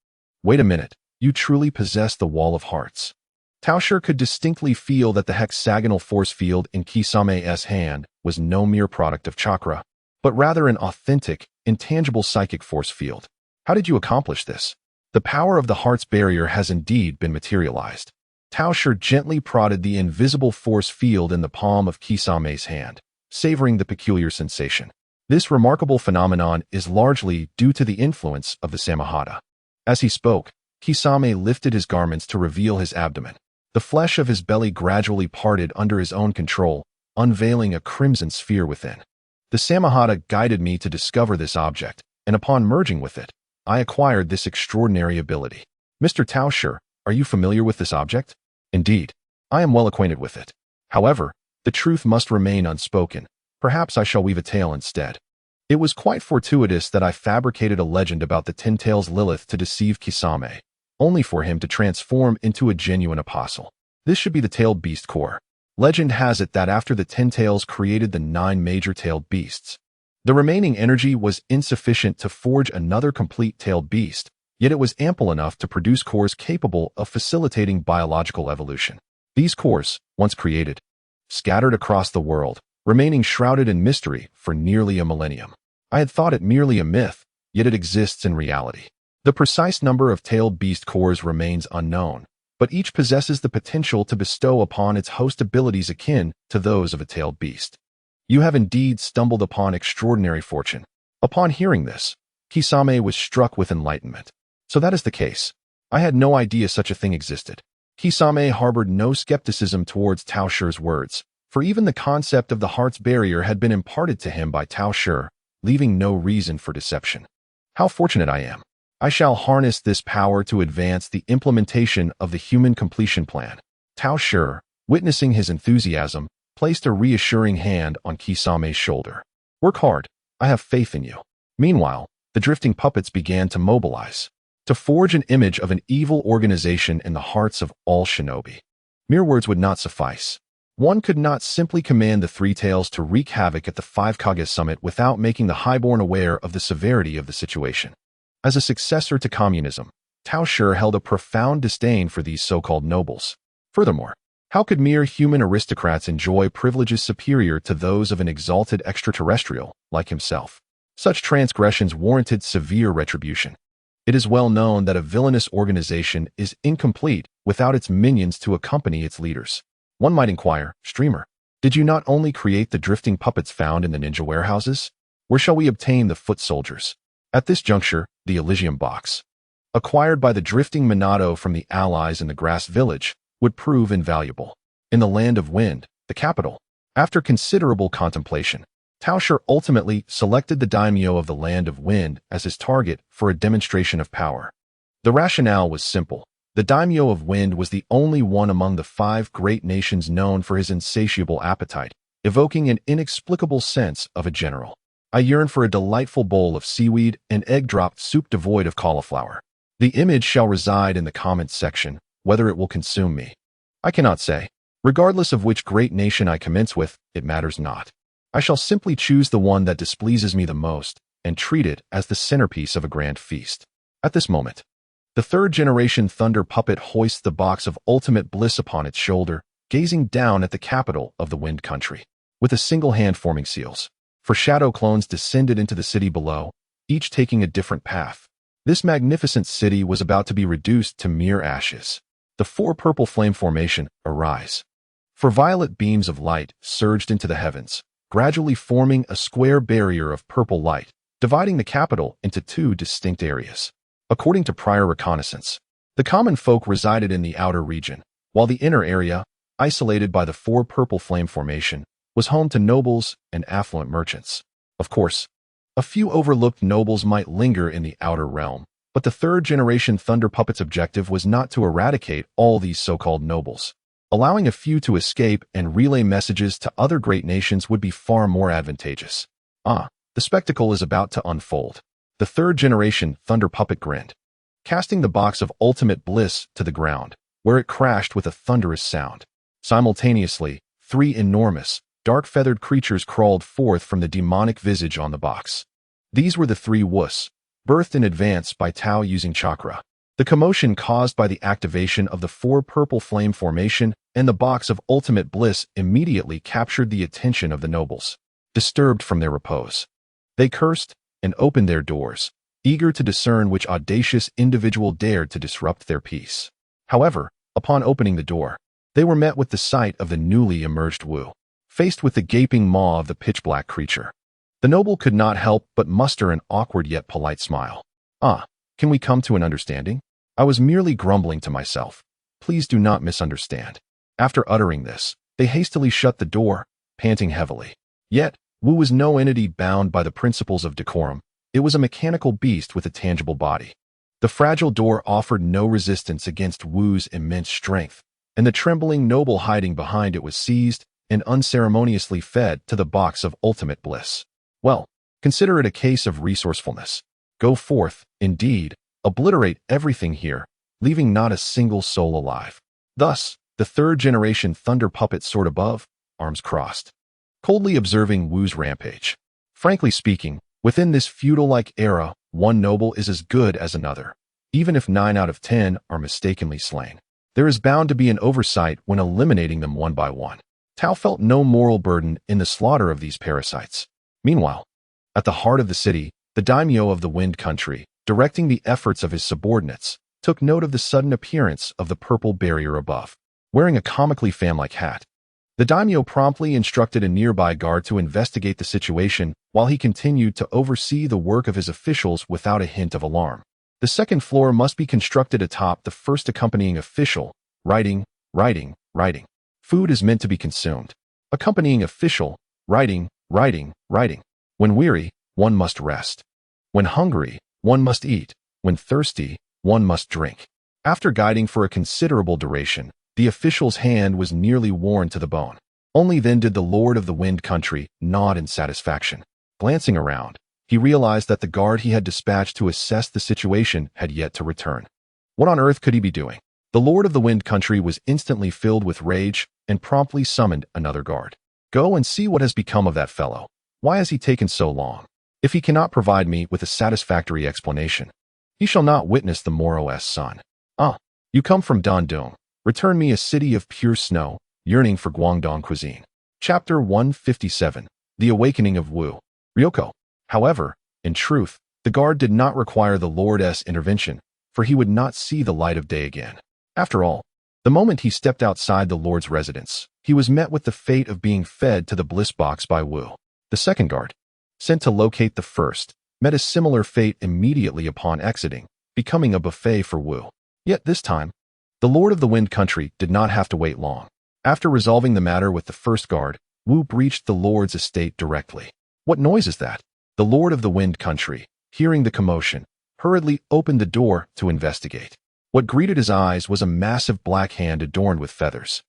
"Wait a minute, you truly possess the Wall of Hearts." Tao Shi could distinctly feel that the hexagonal force field in Kisame's hand was no mere product of chakra, but rather an authentic, intangible psychic force field. "How did you accomplish this?" "The power of the heart's barrier has indeed been materialized." Tao Shi gently prodded the invisible force field in the palm of Kisame's hand, savoring the peculiar sensation. This remarkable phenomenon is largely due to the influence of the Samahata. As he spoke, Kisame lifted his garments to reveal his abdomen. The flesh of his belly gradually parted under his own control, unveiling a crimson sphere within. "The Samahata guided me to discover this object, and upon merging with it, I acquired this extraordinary ability." "Mr. Tao Shi, are you familiar with this object?" "Indeed, I am well acquainted with it. However, the truth must remain unspoken. Perhaps I shall weave a tale instead. It was quite fortuitous that I fabricated a legend about the Ten Tails Lilith to deceive Kisame, only for him to transform into a genuine apostle. This should be the tailed beast core. Legend has it that after the Ten Tails created the 9 major tailed beasts, the remaining energy was insufficient to forge another complete tailed beast, yet it was ample enough to produce cores capable of facilitating biological evolution. These cores, once created, scattered across the world, remaining shrouded in mystery for nearly a millennium. I had thought it merely a myth, yet it exists in reality. The precise number of tailed beast cores remains unknown, but each possesses the potential to bestow upon its host abilities akin to those of a tailed beast. You have indeed stumbled upon extraordinary fortune. Upon hearing this, Kisame was struck with enlightenment. So that is the case. I had no idea such a thing existed. Kisame harbored no skepticism towards Tao Shi's words, for even the concept of the heart's barrier had been imparted to him by Tao Shi, leaving no reason for deception. How fortunate I am. I shall harness this power to advance the implementation of the human completion plan. Tao Shi, witnessing his enthusiasm, placed a reassuring hand on Kisame's shoulder. Work hard. I have faith in you. Meanwhile, the drifting puppets began to mobilize. to forge an image of an evil organization in the hearts of all shinobi. Mere words would not suffice. One could not simply command the Three Tails to wreak havoc at the Five Kage Summit without making the Highborn aware of the severity of the situation. As a successor to communism, Tao Shi held a profound disdain for these so-called nobles. Furthermore, how could mere human aristocrats enjoy privileges superior to those of an exalted extraterrestrial like himself? Such transgressions warranted severe retribution. It is well known that a villainous organization is incomplete without its minions to accompany its leaders. One might inquire, streamer, did you not only create the drifting puppets found in the ninja warehouses? Where shall we obtain the foot soldiers? At this juncture, the Elysium box, acquired by the drifting Minato from the allies in the grass village, would prove invaluable. In the land of wind, the capital, after considerable contemplation, Tao Shi ultimately selected the daimyo of the land of wind as his target for a demonstration of power. The rationale was simple. The daimyo of wind was the only one among the 5 great nations known for his insatiable appetite, evoking an inexplicable sense of a general. I yearn for a delightful bowl of seaweed and egg-dropped soup devoid of cauliflower. The image shall reside in the comments section, whether it will consume me. I cannot say. Regardless of which great nation I commence with, it matters not. I shall simply choose the one that displeases me the most and treat it as the centerpiece of a grand feast. At this moment, the third-generation Thunder Puppet hoists the box of ultimate bliss upon its shoulder, gazing down at the capital of the Wind Country, with a single hand forming seals. For shadow clones descended into the city below, each taking a different path. This magnificent city was about to be reduced to mere ashes. The 4 purple flame formation arise. For violet beams of light surged into the heavens, gradually forming a square barrier of purple light, dividing the capital into 2 distinct areas. According to prior reconnaissance, the common folk resided in the outer region, while the inner area, isolated by the 4 purple flame formation, was home to nobles and affluent merchants. Of course, a few overlooked nobles might linger in the outer realm, but the third-generation Thunder Puppet's objective was not to eradicate all these so-called nobles. Allowing a few to escape and relay messages to other great nations would be far more advantageous. The spectacle is about to unfold. The third-generation Thunder Puppet grinned, casting the box of ultimate bliss to the ground, where it crashed with a thunderous sound. Simultaneously, 3 enormous, dark-feathered creatures crawled forth from the demonic visage on the box. These were the 3 wuss, birthed in advance by Tao using chakra. The commotion caused by the activation of the 4 purple flame formation and the box of ultimate bliss immediately captured the attention of the nobles. Disturbed from their repose, they cursed and opened their doors, eager to discern which audacious individual dared to disrupt their peace. However, upon opening the door, they were met with the sight of the newly emerged Wu, faced with the gaping maw of the pitch-black creature. The noble could not help but muster an awkward yet polite smile. Can we come to an understanding? I was merely grumbling to myself. Please do not misunderstand. After uttering this, they hastily shut the door, panting heavily. Yet, Wu was no entity bound by the principles of decorum. It was a mechanical beast with a tangible body. The fragile door offered no resistance against Wu's immense strength, and the trembling noble hiding behind it was seized and unceremoniously fed to the box of ultimate bliss. Well, consider it a case of resourcefulness. Go forth, indeed, obliterate everything here, leaving not a single soul alive. Thus, the third-generation Thunder Puppet soared above, arms crossed, coldly observing Wu's rampage. Frankly speaking, within this feudal-like era, one noble is as good as another, even if 9 out of 10 are mistakenly slain. There is bound to be an oversight when eliminating them one by one. Tao felt no moral burden in the slaughter of these parasites. Meanwhile, at the heart of the city, the daimyo of the Wind Country, directing the efforts of his subordinates, took note of the sudden appearance of the purple barrier above. Wearing a comically fan-like hat, the daimyo promptly instructed a nearby guard to investigate the situation while he continued to oversee the work of his officials without a hint of alarm. The second floor must be constructed atop the first accompanying official, writing. Food is meant to be consumed. Accompanying official, writing. When weary, one must rest. When hungry, one must eat. When thirsty, one must drink. After guiding for a considerable duration, the official's hand was nearly worn to the bone. Only then did the Lord of the Wind Country nod in satisfaction. Glancing around, he realized that the guard he had dispatched to assess the situation had yet to return. What on earth could he be doing? The Lord of the Wind Country was instantly filled with rage and promptly summoned another guard. Go and see what has become of that fellow. Why has he taken so long? If he cannot provide me with a satisfactory explanation, he shall not witness the Moro's son. Ah, you come from Dandong. Return me a city of pure snow, yearning for Guangdong cuisine. Chapter 157. The Awakening of Wu. Ryoko. However, in truth, the guard did not require the Lord's intervention, for he would not see the light of day again. After all, the moment he stepped outside the Lord's residence, he was met with the fate of being fed to the bliss box by Wu. The second guard, sent to locate the first, met a similar fate immediately upon exiting, becoming a buffet for Wu. Yet this time, the Lord of the Wind Country did not have to wait long. After resolving the matter with the first guard, Wu breached the Lord's estate directly. What noise is that? The Lord of the Wind Country, hearing the commotion, hurriedly opened the door to investigate. What greeted his eyes was a massive black hand adorned with feathers.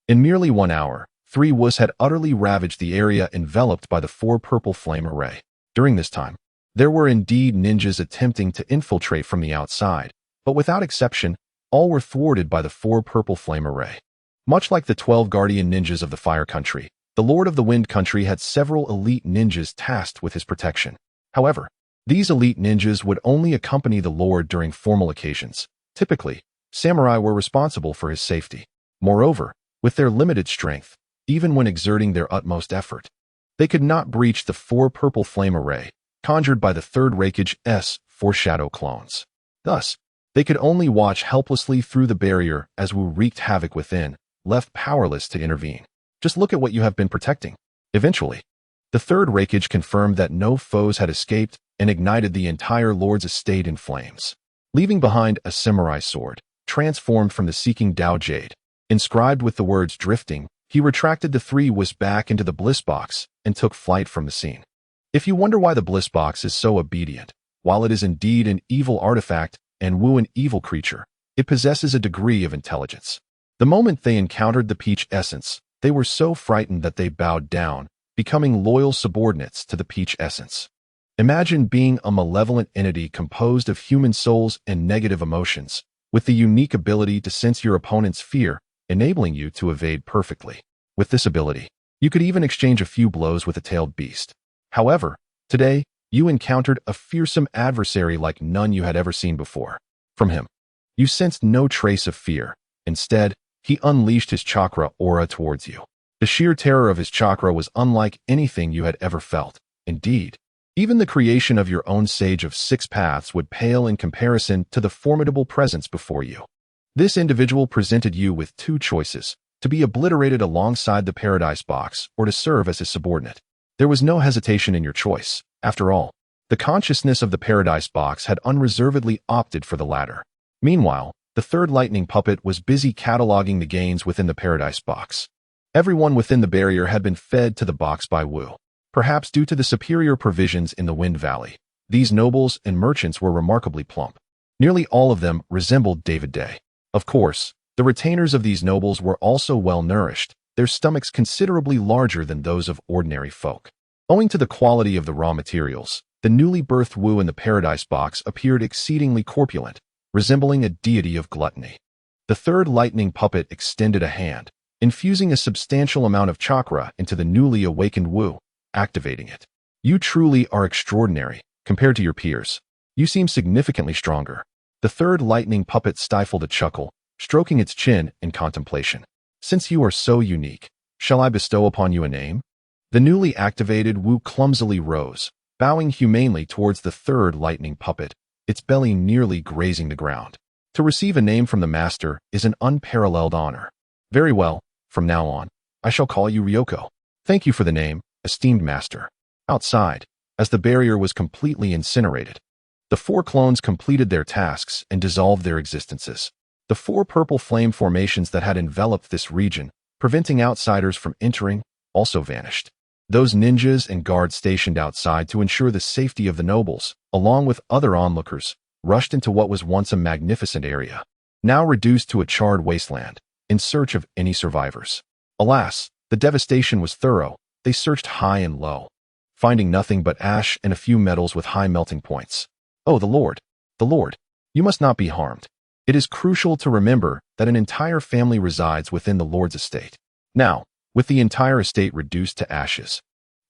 In merely 1 hour, 3 Wus had utterly ravaged the area enveloped by the 4 purple flame array. During this time, there were indeed ninjas attempting to infiltrate from the outside, but without exception, all were thwarted by the 4 purple flame array. Much like the 12 guardian ninjas of the Fire Country, the Lord of the Wind Country had several elite ninjas tasked with his protection. However, these elite ninjas would only accompany the Lord during formal occasions. Typically, samurai were responsible for his safety. Moreover, with their limited strength, even when exerting their utmost effort, they could not breach the 4 purple flame array, conjured by the third Raikage's 4 shadow clones. Thus, they could only watch helplessly through the barrier as Wu wreaked havoc within, left powerless to intervene. Just look at what you have been protecting. Eventually, the third Raikage confirmed that no foes had escaped and ignited the entire Lord's estate in flames, leaving behind a samurai sword, transformed from the Seeking Dao Jade. Inscribed with the words drifting, he retracted the 3 Wus back into the bliss box and took flight from the scene. If you wonder why the bliss box is so obedient, while it is indeed an evil artifact and Wu an evil creature, it possesses a degree of intelligence. The moment they encountered the peach essence, they were so frightened that they bowed down, becoming loyal subordinates to the peach essence. Imagine being a malevolent entity composed of human souls and negative emotions, with the unique ability to sense your opponent's fear, enabling you to evade perfectly. With this ability, you could even exchange a few blows with a tailed beast. However, today, you encountered a fearsome adversary like none you had ever seen before. From him, you sensed no trace of fear. Instead, he unleashed his chakra aura towards you. The sheer terror of his chakra was unlike anything you had ever felt. Indeed, even the creation of your own Sage of 6 Paths would pale in comparison to the formidable presence before you. This individual presented you with 2 choices: to be obliterated alongside the Paradise Box or to serve as his subordinate. There was no hesitation in your choice. After all, the consciousness of the Paradise Box had unreservedly opted for the latter. Meanwhile, the third lightning puppet was busy cataloging the gains within the Paradise Box. Everyone within the barrier had been fed to the box by Wu. Perhaps due to the superior provisions in the Wind Valley, these nobles and merchants were remarkably plump. Nearly all of them resembled David Day. Of course, the retainers of these nobles were also well-nourished, their stomachs considerably larger than those of ordinary folk. Owing to the quality of the raw materials, the newly birthed Wu in the Paradise Box appeared exceedingly corpulent, resembling a deity of gluttony. The third lightning puppet extended a hand, infusing a substantial amount of chakra into the newly awakened Wu, activating it. You truly are extraordinary, compared to your peers. You seem significantly stronger. The third lightning puppet stifled a chuckle, stroking its chin in contemplation. Since you are so unique, shall I bestow upon you a name? The newly activated Wu clumsily rose, bowing humanely towards the third lightning puppet, its belly nearly grazing the ground. To receive a name from the master is an unparalleled honor. Very well, from now on, I shall call you Ryoko. Thank you for the name, esteemed master. Outside, as the barrier was completely incinerated, the 4 clones completed their tasks and dissolved their existences. The 4 purple flame formations that had enveloped this region, preventing outsiders from entering, also vanished. Those ninjas and guards stationed outside to ensure the safety of the nobles, along with other onlookers, rushed into what was once a magnificent area, now reduced to a charred wasteland, in search of any survivors. Alas, the devastation was thorough. They searched high and low, finding nothing but ash and a few metals with high melting points. Oh, the Lord! The Lord! You must not be harmed. It is crucial to remember that an entire family resides within the Lord's estate. Now, with the entire estate reduced to ashes,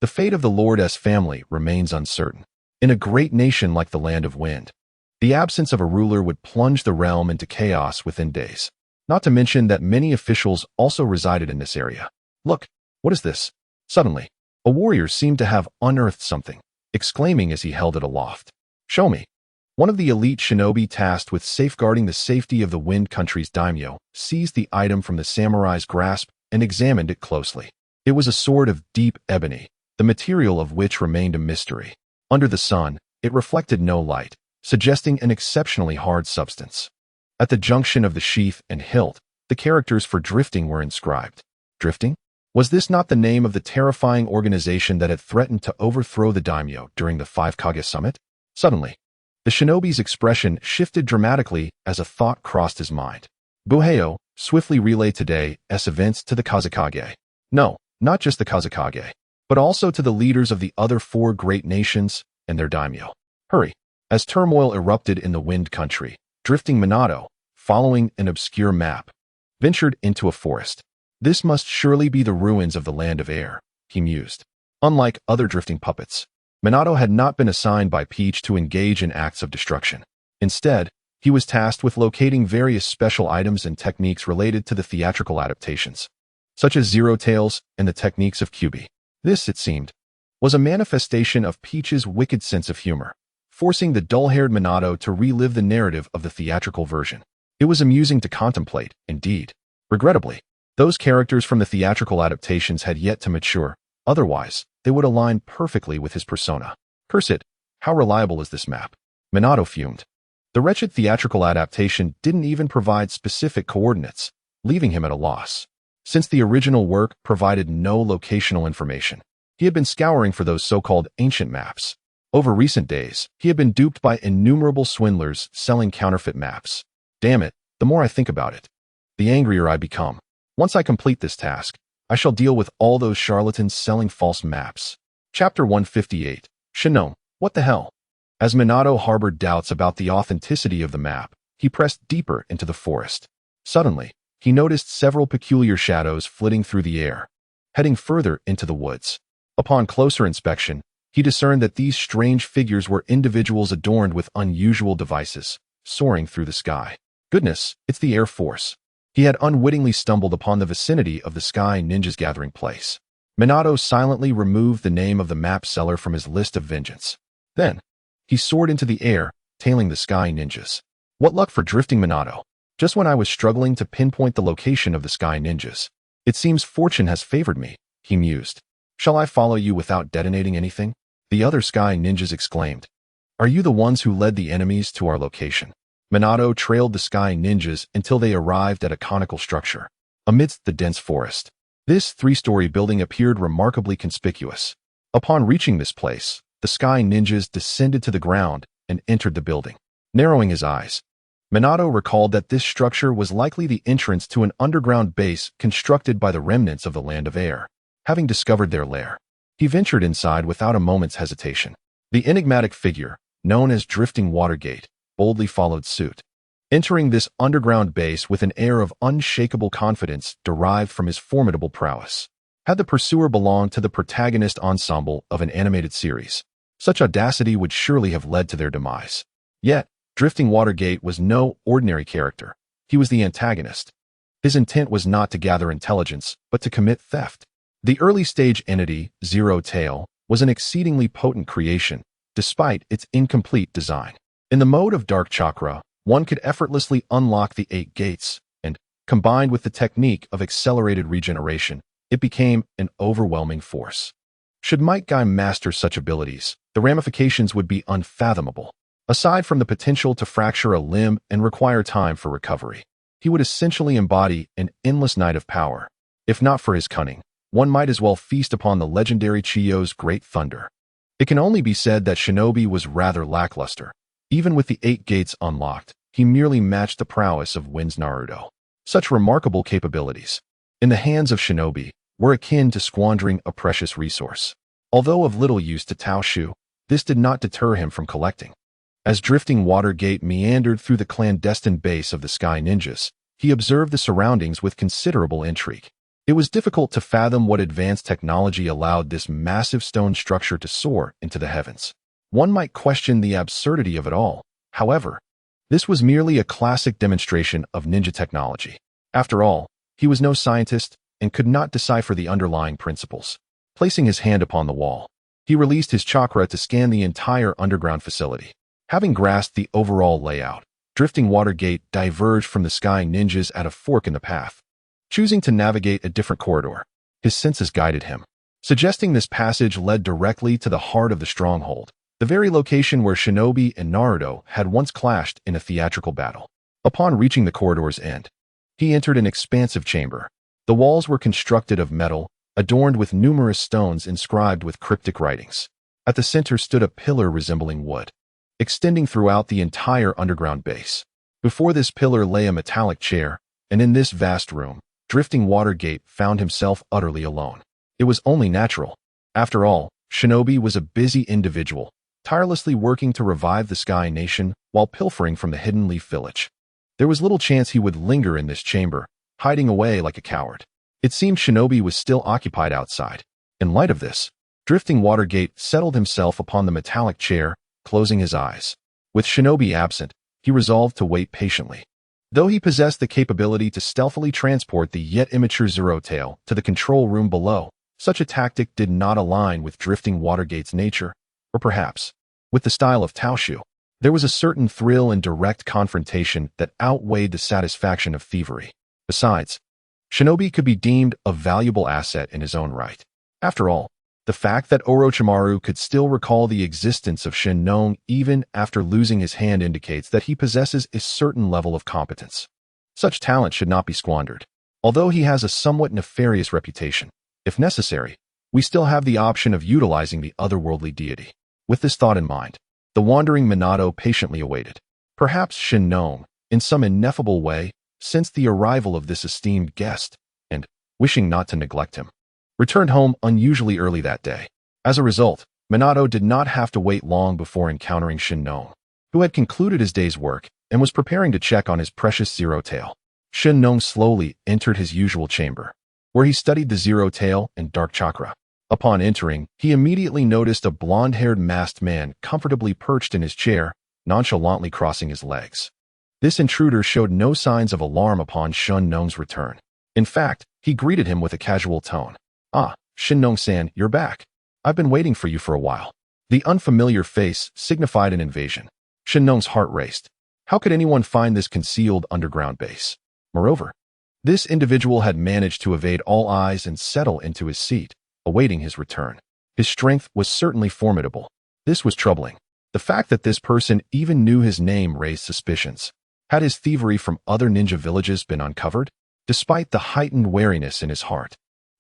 the fate of the Lord's family remains uncertain. In a great nation like the Land of Wind, the absence of a ruler would plunge the realm into chaos within days. Not to mention that many officials also resided in this area. Look, what is this? Suddenly, a warrior seemed to have unearthed something, exclaiming as he held it aloft. Show me. One of the elite shinobi tasked with safeguarding the safety of the Wind Country's daimyo seized the item from the samurai's grasp and examined it closely. It was a sword of deep ebony, the material of which remained a mystery. Under the sun, it reflected no light, suggesting an exceptionally hard substance. At the junction of the sheath and hilt, the characters for drifting were inscribed. Drifting? Was this not the name of the terrifying organization that had threatened to overthrow the daimyo during the Five Kage summit? Suddenly, the shinobi's expression shifted dramatically as a thought crossed his mind. Buheo, swiftly relay today's events to the Kazekage. No, not just the Kazekage, but also to the leaders of the other 4 great nations and their daimyo. Hurry! As turmoil erupted in the Wind Country, drifting Minato, following an obscure map, ventured into a forest. This must surely be the ruins of the Land of Air, he mused. Unlike other drifting puppets, Minato had not been assigned by Peach to engage in acts of destruction. Instead, he was tasked with locating various special items and techniques related to the theatrical adaptations, such as Zero Tails and the techniques of Kyubi. This, it seemed, was a manifestation of Peach's wicked sense of humor, forcing the dull-haired Minato to relive the narrative of the theatrical version. It was amusing to contemplate, indeed. Regrettably, those characters from the theatrical adaptations had yet to mature, otherwise, they would align perfectly with his persona. Curse it, how reliable is this map? Minato fumed. The wretched theatrical adaptation didn't even provide specific coordinates, leaving him at a loss. Since the original work provided no locational information, he had been scouring for those so-called ancient maps. Over recent days, he had been duped by innumerable swindlers selling counterfeit maps. Damn it, the more I think about it, the angrier I become. Once I complete this task, I shall deal with all those charlatans selling false maps. Chapter 158. Shino, what the hell? As Minato harbored doubts about the authenticity of the map, he pressed deeper into the forest. Suddenly, he noticed several peculiar shadows flitting through the air, heading further into the woods. Upon closer inspection, he discerned that these strange figures were individuals adorned with unusual devices, soaring through the sky. Goodness, it's the Air Force. He had unwittingly stumbled upon the vicinity of the Sky Ninja's gathering place. Minato silently removed the name of the map seller from his list of vengeance. Then, he soared into the air, tailing the Sky Ninjas. What luck for drifting Minato. Just when I was struggling to pinpoint the location of the Sky Ninjas, it seems fortune has favored me, he mused. Shall I follow you without detonating anything? The other Sky Ninjas exclaimed. Are you the ones who led the enemies to our location? Minato trailed the Sky Ninjas until they arrived at a conical structure, amidst the dense forest. This 3-story building appeared remarkably conspicuous. Upon reaching this place, the Sky Ninjas descended to the ground and entered the building. Narrowing his eyes, Minato recalled that this structure was likely the entrance to an underground base constructed by the remnants of the Land of Air. Having discovered their lair, he ventured inside without a moment's hesitation. The enigmatic figure, known as Drifting Watergate, boldly followed suit, entering this underground base with an air of unshakable confidence derived from his formidable prowess. Had the pursuer belonged to the protagonist ensemble of an animated series, such audacity would surely have led to their demise. Yet, Drifting Watergate was no ordinary character. He was the antagonist. His intent was not to gather intelligence, but to commit theft. The early-stage entity, Zero Tail, was an exceedingly potent creation, despite its incomplete design. In the mode of Dark Chakra, one could effortlessly unlock the 8 gates, and, combined with the technique of accelerated regeneration, it became an overwhelming force. Should Might Guy master such abilities, the ramifications would be unfathomable. Aside from the potential to fracture a limb and require time for recovery, he would essentially embody an endless night of power. If not for his cunning, one might as well feast upon the legendary Chiyo's great thunder. It can only be said that Shinobi was rather lackluster. Even with the 8 gates unlocked, he merely matched the prowess of Wind's Naruto. Such remarkable capabilities, in the hands of Shinobi, were akin to squandering a precious resource. Although of little use to Tao Shi, this did not deter him from collecting. As drifting water gate meandered through the clandestine base of the Sky Ninjas, he observed the surroundings with considerable intrigue. It was difficult to fathom what advanced technology allowed this massive stone structure to soar into the heavens. One might question the absurdity of it all. However, this was merely a classic demonstration of ninja technology. After all, he was no scientist and could not decipher the underlying principles. Placing his hand upon the wall, he released his chakra to scan the entire underground facility. Having grasped the overall layout, drifting water gate diverged from the Sky Ninjas at a fork in the path. Choosing to navigate a different corridor, his senses guided him, suggesting this passage led directly to the heart of the stronghold, the very location where Shinobi and Naruto had once clashed in a theatrical battle. Upon reaching the corridor's end, he entered an expansive chamber. The walls were constructed of metal, adorned with numerous stones inscribed with cryptic writings. At the center stood a pillar resembling wood, extending throughout the entire underground base. Before this pillar lay a metallic chair, and in this vast room, drifting water gate found himself utterly alone. It was only natural. After all, Shinobi was a busy individual, tirelessly working to revive the Sky Nation while pilfering from the Hidden Leaf Village. There was little chance he would linger in this chamber, hiding away like a coward. It seemed Shinobi was still occupied outside. In light of this, drifting water gate settled himself upon the metallic chair, closing his eyes. With Shinobi absent, he resolved to wait patiently. Though he possessed the capability to stealthily transport the yet immature Zero Tail to the control room below, such a tactic did not align with drifting Watergate's nature, or perhaps, with the style of Tao Shi. There was a certain thrill in direct confrontation that outweighed the satisfaction of thievery. Besides, Shinobi could be deemed a valuable asset in his own right. After all, the fact that Orochimaru could still recall the existence of Shin Nong even after losing his hand indicates that he possesses a certain level of competence. Such talent should not be squandered. Although he has a somewhat nefarious reputation, if necessary, we still have the option of utilizing the otherworldly deity. With this thought in mind, the wandering Minato patiently awaited. Perhaps Shin Nong, in some ineffable way, sensed the arrival of this esteemed guest, and, wishing not to neglect him, returned home unusually early that day. As a result, Minato did not have to wait long before encountering Shin Nong, who had concluded his day's work and was preparing to check on his precious Zero Tail. Shin Nong slowly entered his usual chamber, where he studied the Zero Tail and Dark Chakra. Upon entering, he immediately noticed a blonde-haired masked man comfortably perched in his chair, nonchalantly crossing his legs. This intruder showed no signs of alarm upon Shin Nong's return. In fact, he greeted him with a casual tone. "Ah, Shin Nong-san, you're back. I've been waiting for you for a while." The unfamiliar face signified an invasion. Shin Nong's heart raced. How could anyone find this concealed underground base? Moreover, this individual had managed to evade all eyes and settle into his seat, awaiting his return. His strength was certainly formidable. This was troubling. The fact that this person even knew his name raised suspicions. Had his thievery from other ninja villages been uncovered? Despite the heightened wariness in his heart,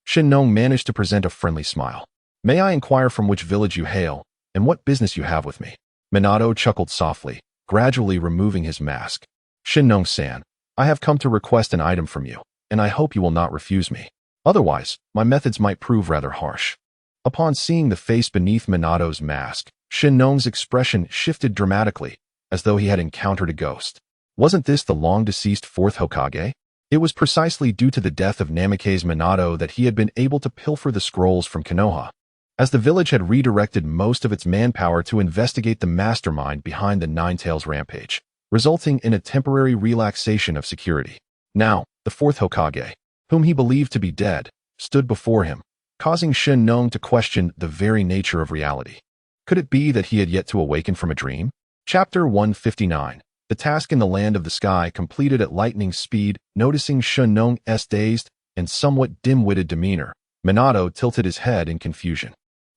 Shin Nong managed to present a friendly smile. "May I inquire from which village you hail, and what business you have with me?" Minato chuckled softly, gradually removing his mask. "Shin Nong-san, I have come to request an item from you, and I hope you will not refuse me. Otherwise, my methods might prove rather harsh." Upon seeing the face beneath Minato's mask, Shin Nong's expression shifted dramatically, as though he had encountered a ghost. Wasn't this the long-deceased fourth Hokage? It was precisely due to the death of Namikaze Minato that he had been able to pilfer the scrolls from Konoha, as the village had redirected most of its manpower to investigate the mastermind behind the Nine-Tails rampage, resulting in a temporary relaxation of security. Now, the fourth Hokage, whom he believed to be dead, stood before him, causing Shin Nong to question the very nature of reality. Could it be that he had yet to awaken from a dream? Chapter 159. The task in the Land of the Sky completed at lightning speed. Noticing Shin Nong's dazed and somewhat dim-witted demeanor, Minato tilted his head in confusion.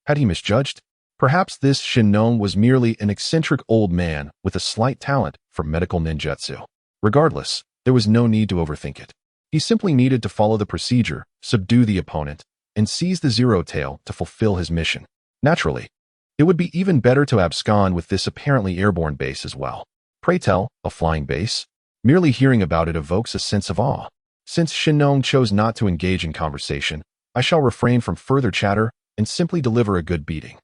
Had he misjudged? Perhaps this Shin Nong was merely an eccentric old man with a slight talent for medical ninjutsu. Regardless, there was no need to overthink it. He simply needed to follow the procedure, subdue the opponent, and seize the Zero Tail to fulfill his mission. Naturally, it would be even better to abscond with this apparently airborne base as well. Pray tell, a flying base? Merely hearing about it evokes a sense of awe. Since Shin Nong chose not to engage in conversation, I shall refrain from further chatter and simply deliver a good beating.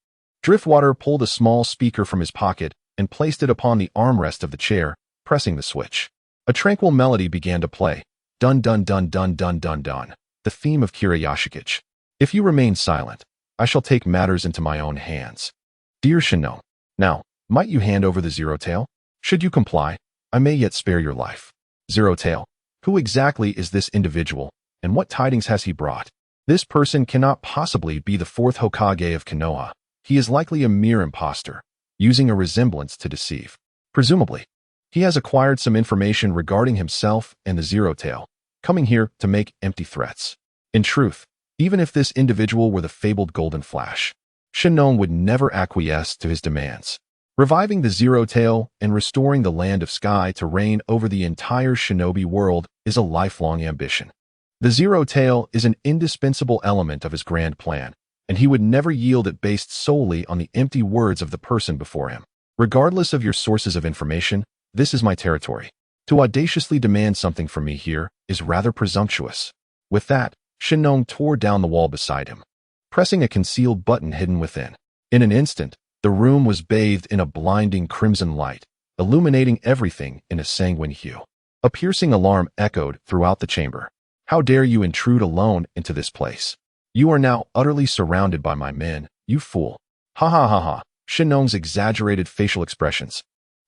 Driftwater pulled a small speaker from his pocket and placed it upon the armrest of the chair, pressing the switch. A tranquil melody began to play. Dun dun dun dun dun dun dun. The theme of Kira Yashikich. If you remain silent, I shall take matters into my own hands. Dear Shinon, now, might you hand over the Zero Tail? Should you comply, I may yet spare your life. Zero Tail. Who exactly is this individual, and what tidings has he brought? This person cannot possibly be the fourth Hokage of Konoha. He is likely a mere impostor, using a resemblance to deceive. Presumably, he has acquired some information regarding himself and the Zero Tail, coming here to make empty threats. In truth, even if this individual were the fabled Golden Flash, Shinon would never acquiesce to his demands. Reviving the Zero Tail and restoring the Land of Sky to reign over the entire shinobi world is a lifelong ambition. The Zero Tail is an indispensable element of his grand plan, and he would never yield it based solely on the empty words of the person before him. Regardless of your sources of information, this is my territory. To audaciously demand something from me here is rather presumptuous. With that, Shinon tore down the wall beside him, pressing a concealed button hidden within. In an instant, the room was bathed in a blinding crimson light, illuminating everything in a sanguine hue. A piercing alarm echoed throughout the chamber. How dare you intrude alone into this place? You are now utterly surrounded by my men, you fool. Ha ha ha ha, Shinon's exaggerated facial expressions.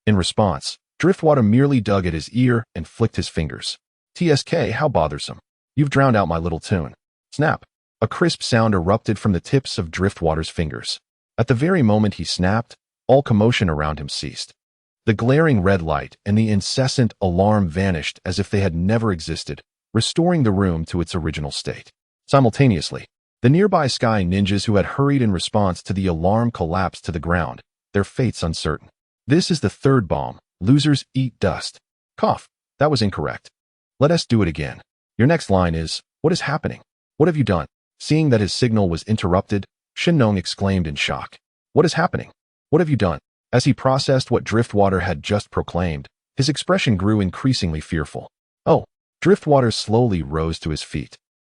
In response, Driftwater merely dug at his ear and flicked his fingers. TSK, how bothersome. You've drowned out my little tune. Snap. A crisp sound erupted from the tips of Driftwater's fingers. At the very moment he snapped, all commotion around him ceased. The glaring red light and the incessant alarm vanished as if they had never existed, restoring the room to its original state. Simultaneously, the nearby Sky ninjas who had hurried in response to the alarm collapsed to the ground, their fates uncertain. This is the third bomb. Losers eat dust. Cough. That was incorrect. Let us do it again. Your next line is, what is happening? What have you done? Seeing that his signal was interrupted, Shinon exclaimed in shock. What is happening? What have you done? As he processed what Driftwater had just proclaimed, his expression grew increasingly fearful. Oh, Driftwater slowly rose to his feet,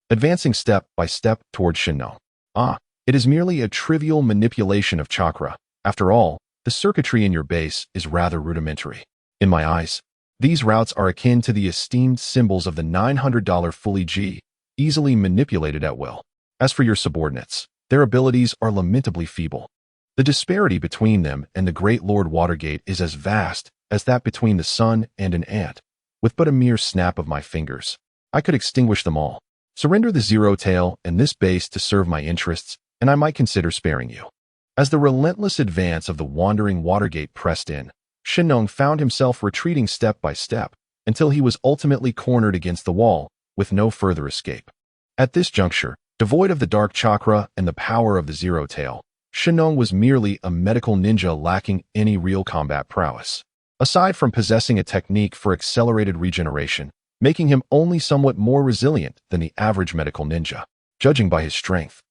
advancing step by step toward Shinon. Ah, it is merely a trivial manipulation of chakra. After all, the circuitry in your base is rather rudimentary. In my eyes, these routes are akin to the esteemed symbols of the $900 fully G, easily manipulated at will. As for your subordinates, their abilities are lamentably feeble. The disparity between them and the great Lord Watergate is as vast as that between the sun and an ant. With but a mere snap of my fingers, I could extinguish them all. Surrender the Zero Tail and this base to serve my interests, and I might consider sparing you. As the relentless advance of the Wandering Watergate pressed in, Shinon found himself retreating step by step until he was ultimately cornered against the wall, with no further escape. At this juncture, devoid of the dark chakra and the power of the Zero Tail, Shinon was merely a medical ninja lacking any real combat prowess. Aside from possessing a technique for accelerated regeneration, making him only somewhat more resilient than the average medical ninja, judging by his strength,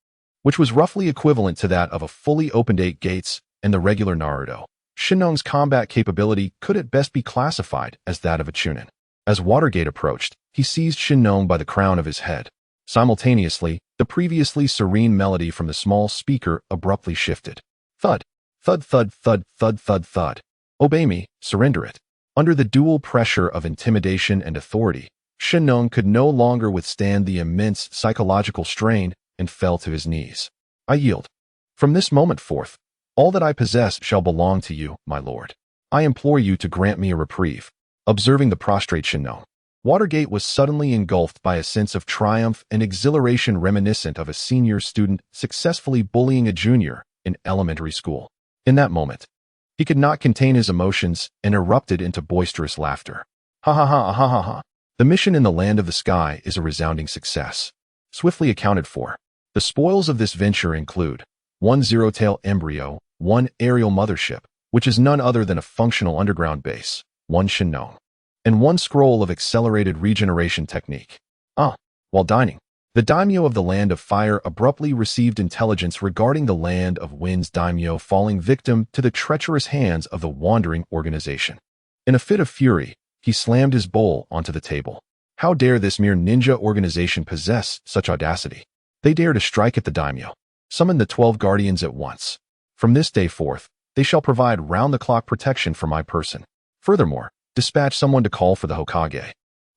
which was roughly equivalent to that of a fully opened 8 gates and the regular Naruto. Shinon's combat capability could at best be classified as that of a chunin. As Watergate approached, he seized Shinon by the crown of his head. Simultaneously, the previously serene melody from the small speaker abruptly shifted. Thud, thud, thud, thud, thud, thud, thud. Obey me, surrender it. Under the dual pressure of intimidation and authority, Shinon could no longer withstand the immense psychological strain and fell to his knees. I yield. From this moment forth, all that I possess shall belong to you, my lord. I implore you to grant me a reprieve. Observing the prostrate Shinon, Watergate was suddenly engulfed by a sense of triumph and exhilaration reminiscent of a senior student successfully bullying a junior in elementary school. In that moment, he could not contain his emotions and erupted into boisterous laughter. Ha ha ha ha ha ha. The mission in the Land of the Sky is a resounding success. Swiftly accounted for. The spoils of this venture include 1 Zero Tail embryo, 1 aerial mothership, which is none other than a functional underground base, 1 Shinon, and 1 scroll of accelerated regeneration technique. While dining, the daimyo of the Land of Fire abruptly received intelligence regarding the Land of Wind's daimyo falling victim to the treacherous hands of the Wandering Organization. In a fit of fury, he slammed his bowl onto the table. How dare this mere ninja organization possess such audacity? They dare to strike at the daimyo. Summon the 12 guardians at once. From this day forth, they shall provide round-the-clock protection for my person. Furthermore, dispatch someone to call for the Hokage.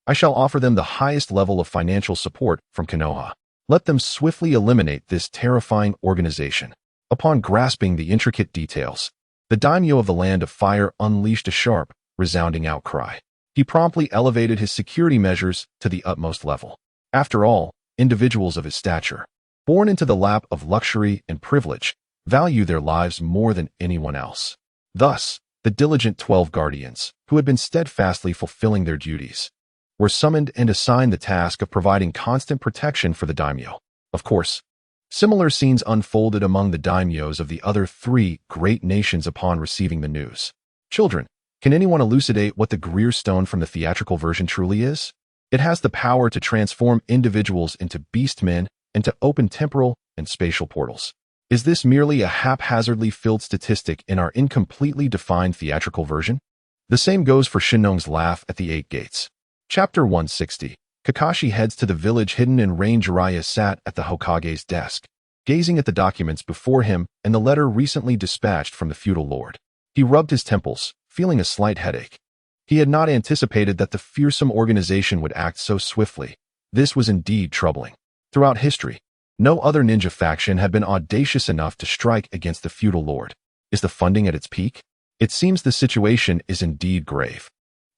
I shall offer them the highest level of financial support from Konoha. Let them swiftly eliminate this terrifying organization. Upon grasping the intricate details, the daimyo of the Land of Fire unleashed a sharp, resounding outcry. He promptly elevated his security measures to the utmost level. After all, individuals of his stature, born into the lap of luxury and privilege, value their lives more than anyone else. Thus, the diligent 12 guardians, who had been steadfastly fulfilling their duties, were summoned and assigned the task of providing constant protection for the daimyo. Of course, similar scenes unfolded among the daimyos of the other 3 great nations upon receiving the news. Children, can anyone elucidate what the Greer Stone from the theatrical version truly is? It has the power to transform individuals into beast-men and to open temporal and spatial portals. Is this merely a haphazardly filled statistic in our incompletely defined theatrical version? The same goes for Shinnong's laugh at the 8 gates. Chapter 160. Kakashi heads to the village hidden in rain. Jiraiya sat at the Hokage's desk, gazing at the documents before him and the letter recently dispatched from the feudal lord. He rubbed his temples, feeling a slight headache. He had not anticipated that the fearsome organization would act so swiftly. This was indeed troubling. Throughout history, no other ninja faction had been audacious enough to strike against the feudal lord. Is the funding at its peak? It seems the situation is indeed grave.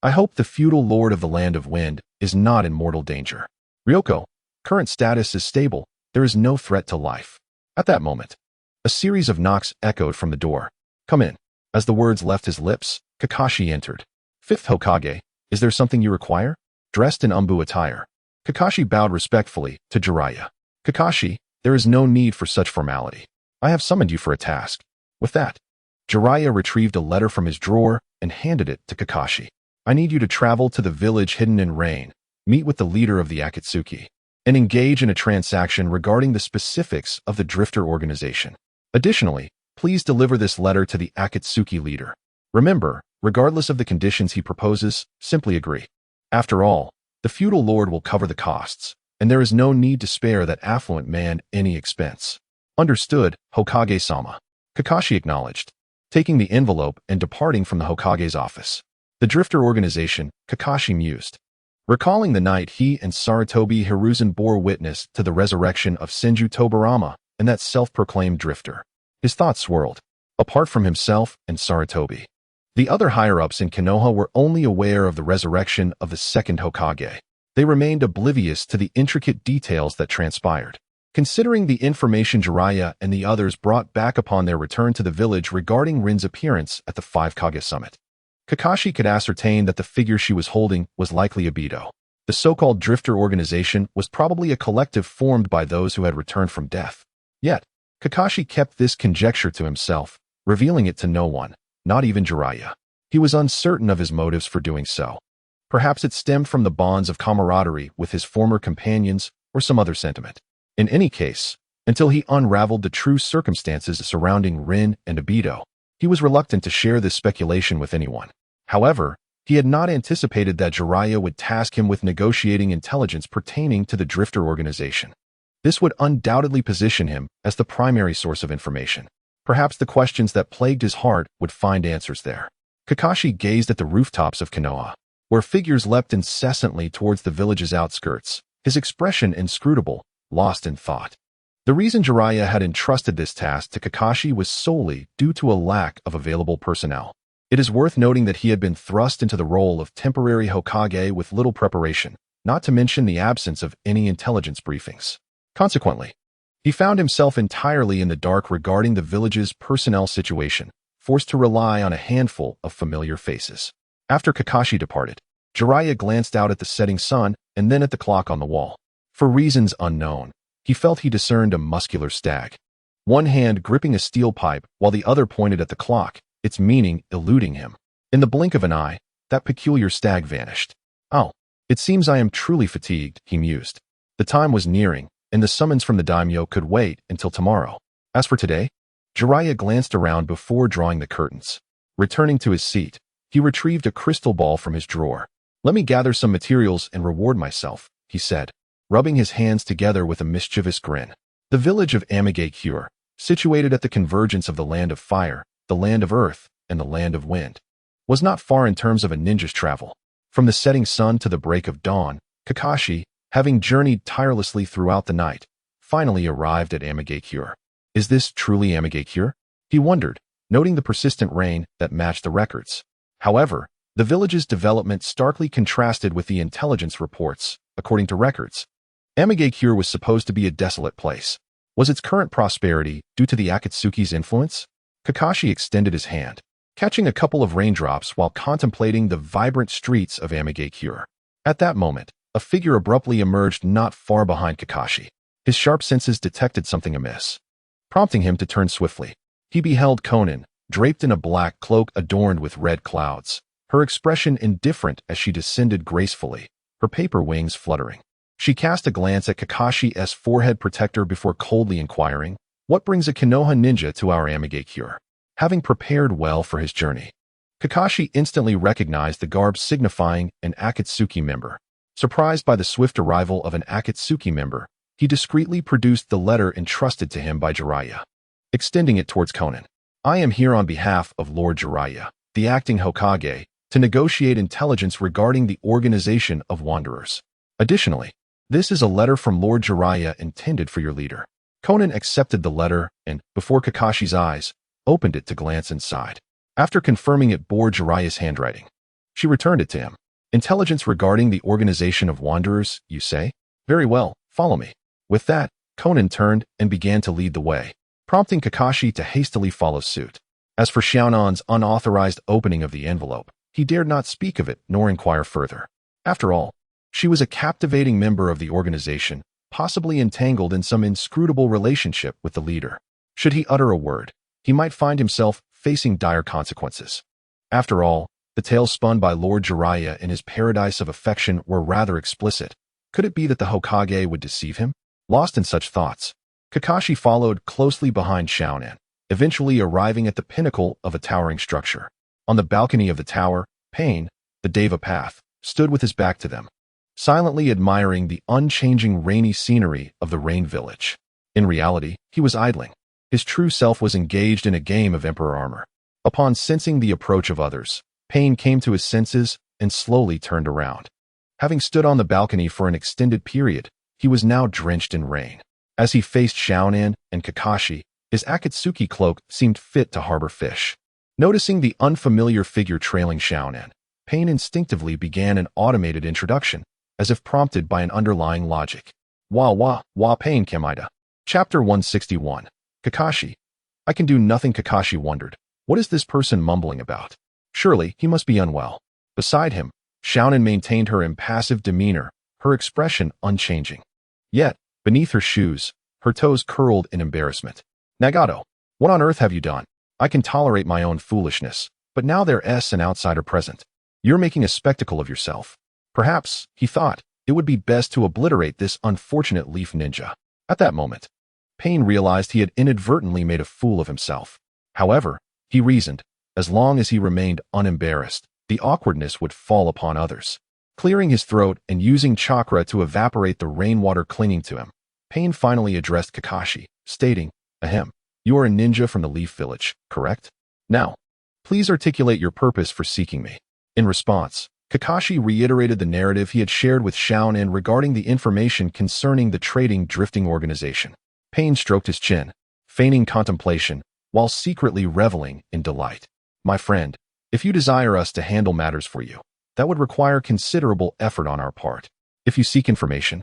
I hope the feudal lord of the Land of Wind is not in mortal danger. Ryoko, current status is stable. There is no threat to life. At that moment, a series of knocks echoed from the door. Come in. As the words left his lips, Kakashi entered. 5th Hokage, is there something you require? Dressed in umbu attire, Kakashi bowed respectfully to Jiraiya. Kakashi, there is no need for such formality. I have summoned you for a task. With that, Jiraiya retrieved a letter from his drawer and handed it to Kakashi. I need you to travel to the village hidden in rain, meet with the leader of the Akatsuki, and engage in a transaction regarding the specifics of the Drifter organization. Additionally, please deliver this letter to the Akatsuki leader. Remember, regardless of the conditions he proposes, simply agree. After all, the feudal lord will cover the costs, and there is no need to spare that affluent man any expense. Understood, Hokage-sama. Kakashi acknowledged, taking the envelope and departing from the Hokage's office. The Drifter organization, Kakashi mused, recalling the night he and Sarutobi Hiruzen bore witness to the resurrection of Senju Tobirama and that self-proclaimed drifter. His thoughts swirled. Apart from himself and Sarutobi, the other higher-ups in Konoha were only aware of the resurrection of the second Hokage. They remained oblivious to the intricate details that transpired. Considering the information Jiraiya and the others brought back upon their return to the village regarding Rin's appearance at the 5 Kage summit, Kakashi could ascertain that the figure she was holding was likely Obito. The so-called Drifter organization was probably a collective formed by those who had returned from death. Yet, Kakashi kept this conjecture to himself, revealing it to no one, not even Jiraiya. He was uncertain of his motives for doing so. Perhaps it stemmed from the bonds of camaraderie with his former companions or some other sentiment. In any case, until he unraveled the true circumstances surrounding Rin and Obito, he was reluctant to share this speculation with anyone. However, he had not anticipated that Jiraiya would task him with negotiating intelligence pertaining to the Drifter organization. This would undoubtedly position him as the primary source of information. Perhaps the questions that plagued his heart would find answers there. Kakashi gazed at the rooftops of Konoha, where figures leapt incessantly towards the village's outskirts, his expression inscrutable, lost in thought. The reason Jiraiya had entrusted this task to Kakashi was solely due to a lack of available personnel. It is worth noting that he had been thrust into the role of temporary Hokage with little preparation, not to mention the absence of any intelligence briefings. Consequently, he found himself entirely in the dark regarding the village's personnel situation, forced to rely on a handful of familiar faces. After Kakashi departed, Jiraiya glanced out at the setting sun and then at the clock on the wall. For reasons unknown, he felt he discerned a muscular stag, one hand gripping a steel pipe while the other pointed at the clock, its meaning eluding him. In the blink of an eye, that peculiar stag vanished. Oh, it seems I am truly fatigued, he mused. The time was nearing, and the summons from the daimyo could wait until tomorrow. As for today, Jiraiya glanced around before drawing the curtains. Returning to his seat, he retrieved a crystal ball from his drawer. Let me gather some materials and reward myself, he said, rubbing his hands together with a mischievous grin. The village of Amigakure, situated at the convergence of the land of fire, the land of earth, and the land of wind, was not far in terms of a ninja's travel. From the setting sun to the break of dawn, Kakashi, having journeyed tirelessly throughout the night, finally arrived at Amigakure. Is this truly Amigakure? He wondered, noting the persistent rain that matched the records. However, the village's development starkly contrasted with the intelligence reports. According to records, Amigakure was supposed to be a desolate place. Was its current prosperity due to the Akatsuki's influence? Kakashi extended his hand, catching a couple of raindrops while contemplating the vibrant streets of Amigakure. At that moment, a figure abruptly emerged not far behind Kakashi. His sharp senses detected something amiss, prompting him to turn swiftly. He beheld Konan, draped in a black cloak adorned with red clouds, her expression indifferent as she descended gracefully, her paper wings fluttering. She cast a glance at Kakashi's forehead protector before coldly inquiring, "What brings a Konoha ninja to our Amigakure?" Having prepared well for his journey, Kakashi instantly recognized the garb signifying an Akatsuki member. Surprised by the swift arrival of an Akatsuki member, he discreetly produced the letter entrusted to him by Jiraiya, extending it towards Konan. "I am here on behalf of Lord Jiraiya, the acting Hokage, to negotiate intelligence regarding the organization of wanderers. Additionally, this is a letter from Lord Jiraiya intended for your leader." Konan accepted the letter and, before Kakashi's eyes, opened it to glance inside. After confirming it bore Jiraiya's handwriting, she returned it to him. "Intelligence regarding the organization of wanderers, you say? Very well, follow me." With that, Konan turned and began to lead the way, prompting Kakashi to hastily follow suit. As for Xiaonan's unauthorized opening of the envelope, he dared not speak of it nor inquire further. After all, she was a captivating member of the organization, possibly entangled in some inscrutable relationship with the leader. Should he utter a word, he might find himself facing dire consequences. After all, the tales spun by Lord Jiraiya in his paradise of affection were rather explicit. Could it be that the Hokage would deceive him? Lost in such thoughts, Kakashi followed closely behind Xiaonan, eventually arriving at the pinnacle of a towering structure. On the balcony of the tower, Pain, the Deva Path, stood with his back to them, silently admiring the unchanging rainy scenery of the Rain Village. In reality, he was idling. His true self was engaged in a game of Emperor Armor. Upon sensing the approach of others, Pain came to his senses and slowly turned around. Having stood on the balcony for an extended period, he was now drenched in rain. As he faced Xiaonan and Kakashi, his Akatsuki cloak seemed fit to harbor fish. Noticing the unfamiliar figure trailing Xiaonan, Pain instinctively began an automated introduction, as if prompted by an underlying logic. Wa Pain Kamaida. Chapter 161. Kakashi. I can do nothing. Kakashi wondered. What is this person mumbling about? Surely, he must be unwell. Beside him, Xiaonan maintained her impassive demeanor, her expression unchanging. Yet, beneath her shoes, her toes curled in embarrassment. Nagato, what on earth have you done? I can tolerate my own foolishness, but now there's an outsider present. You're making a spectacle of yourself. Perhaps, he thought, it would be best to obliterate this unfortunate leaf ninja. At that moment, Pain realized he had inadvertently made a fool of himself. However, he reasoned, as long as he remained unembarrassed, the awkwardness would fall upon others. Clearing his throat and using chakra to evaporate the rainwater clinging to him, Pain finally addressed Kakashi, stating, Ahem, you are a ninja from the Leaf Village, correct? Now, please articulate your purpose for seeking me. In response, Kakashi reiterated the narrative he had shared with Xiaonan regarding the information concerning the trading drifting organization. Pain stroked his chin, feigning contemplation, while secretly reveling in delight. My friend, if you desire us to handle matters for you, that would require considerable effort on our part. If you seek information,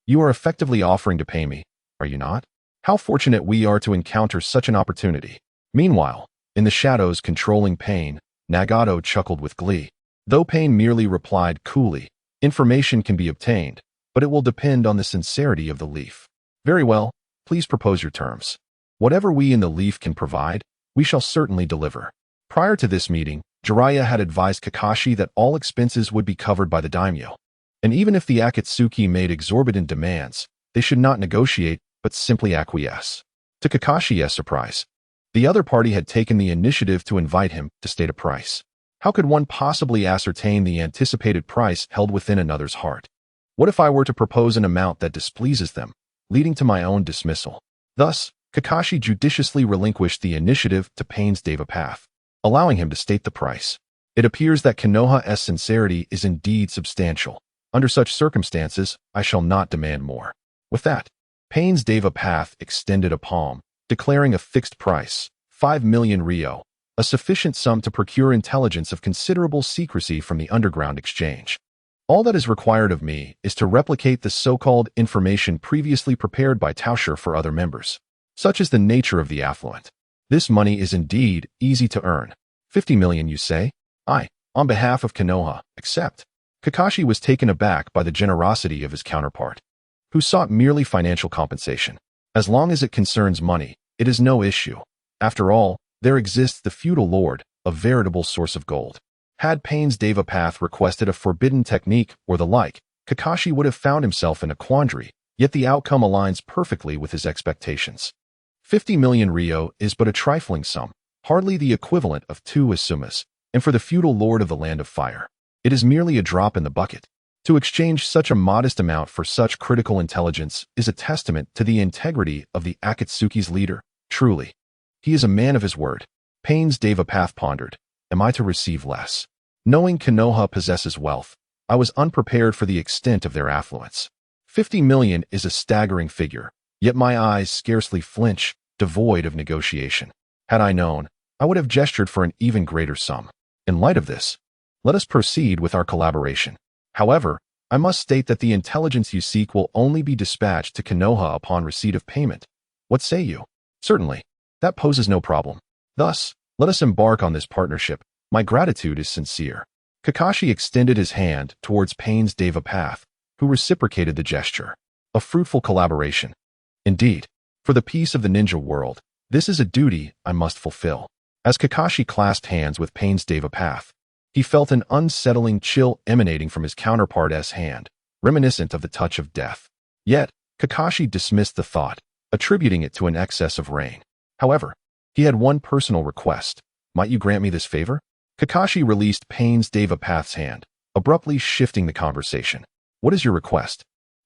you are effectively offering to pay me, are you not? How fortunate we are to encounter such an opportunity. Meanwhile, in the shadows controlling Pain, Nagato chuckled with glee. Though Pain merely replied coolly, information can be obtained, but it will depend on the sincerity of the Leaf. Very well, please propose your terms. Whatever we in the Leaf can provide, we shall certainly deliver. Prior to this meeting, Jiraiya had advised Kakashi that all expenses would be covered by the daimyo. And even if the Akatsuki made exorbitant demands, they should not negotiate, but simply acquiesce. To Kakashi's surprise, the other party had taken the initiative to invite him to state a price. How could one possibly ascertain the anticipated price held within another's heart? What if I were to propose an amount that displeases them, leading to my own dismissal? Thus, Kakashi judiciously relinquished the initiative to Pain's Devapath, allowing him to state the price. It appears that Konoha's sincerity is indeed substantial. Under such circumstances, I shall not demand more. With that, Pain's Devapath extended a palm, declaring a fixed price, 5 million ryo, a sufficient sum to procure intelligence of considerable secrecy from the underground exchange. All that is required of me is to replicate the so-called information previously prepared by Tao Shi for other members. Such is the nature of the affluent. This money is indeed easy to earn. 50 million, you say? I, on behalf of Konoha, accept. Kakashi was taken aback by the generosity of his counterpart, who sought merely financial compensation. As long as it concerns money, it is no issue. After all, there exists the feudal lord, a veritable source of gold. Had Pain's Devapath requested a forbidden technique or the like, Kakashi would have found himself in a quandary, yet the outcome aligns perfectly with his expectations. 50 million ryo is but a trifling sum, hardly the equivalent of 2 asumas, and for the feudal lord of the Land of Fire, it is merely a drop in the bucket. To exchange such a modest amount for such critical intelligence is a testament to the integrity of the Akatsuki's leader. Truly, he is a man of his word. Pain's Devapath pondered, am I to receive less? Knowing Konoha possesses wealth, I was unprepared for the extent of their affluence. 50 million is a staggering figure, yet my eyes scarcely flinch, devoid of negotiation. Had I known, I would have gestured for an even greater sum. In light of this, let us proceed with our collaboration. However, I must state that the intelligence you seek will only be dispatched to Konoha upon receipt of payment. What say you? Certainly. That poses no problem. Thus, let us embark on this partnership. My gratitude is sincere. Kakashi extended his hand towards Pain's Devapath, who reciprocated the gesture. A fruitful collaboration. Indeed, for the peace of the ninja world, this is a duty I must fulfill. As Kakashi clasped hands with Pain's Devapath, he felt an unsettling chill emanating from his counterpart's hand, reminiscent of the touch of death. Yet, Kakashi dismissed the thought, attributing it to an excess of rain. However, he had one personal request. Might you grant me this favor? Kakashi released Pain's Devapath's hand, abruptly shifting the conversation. What is your request?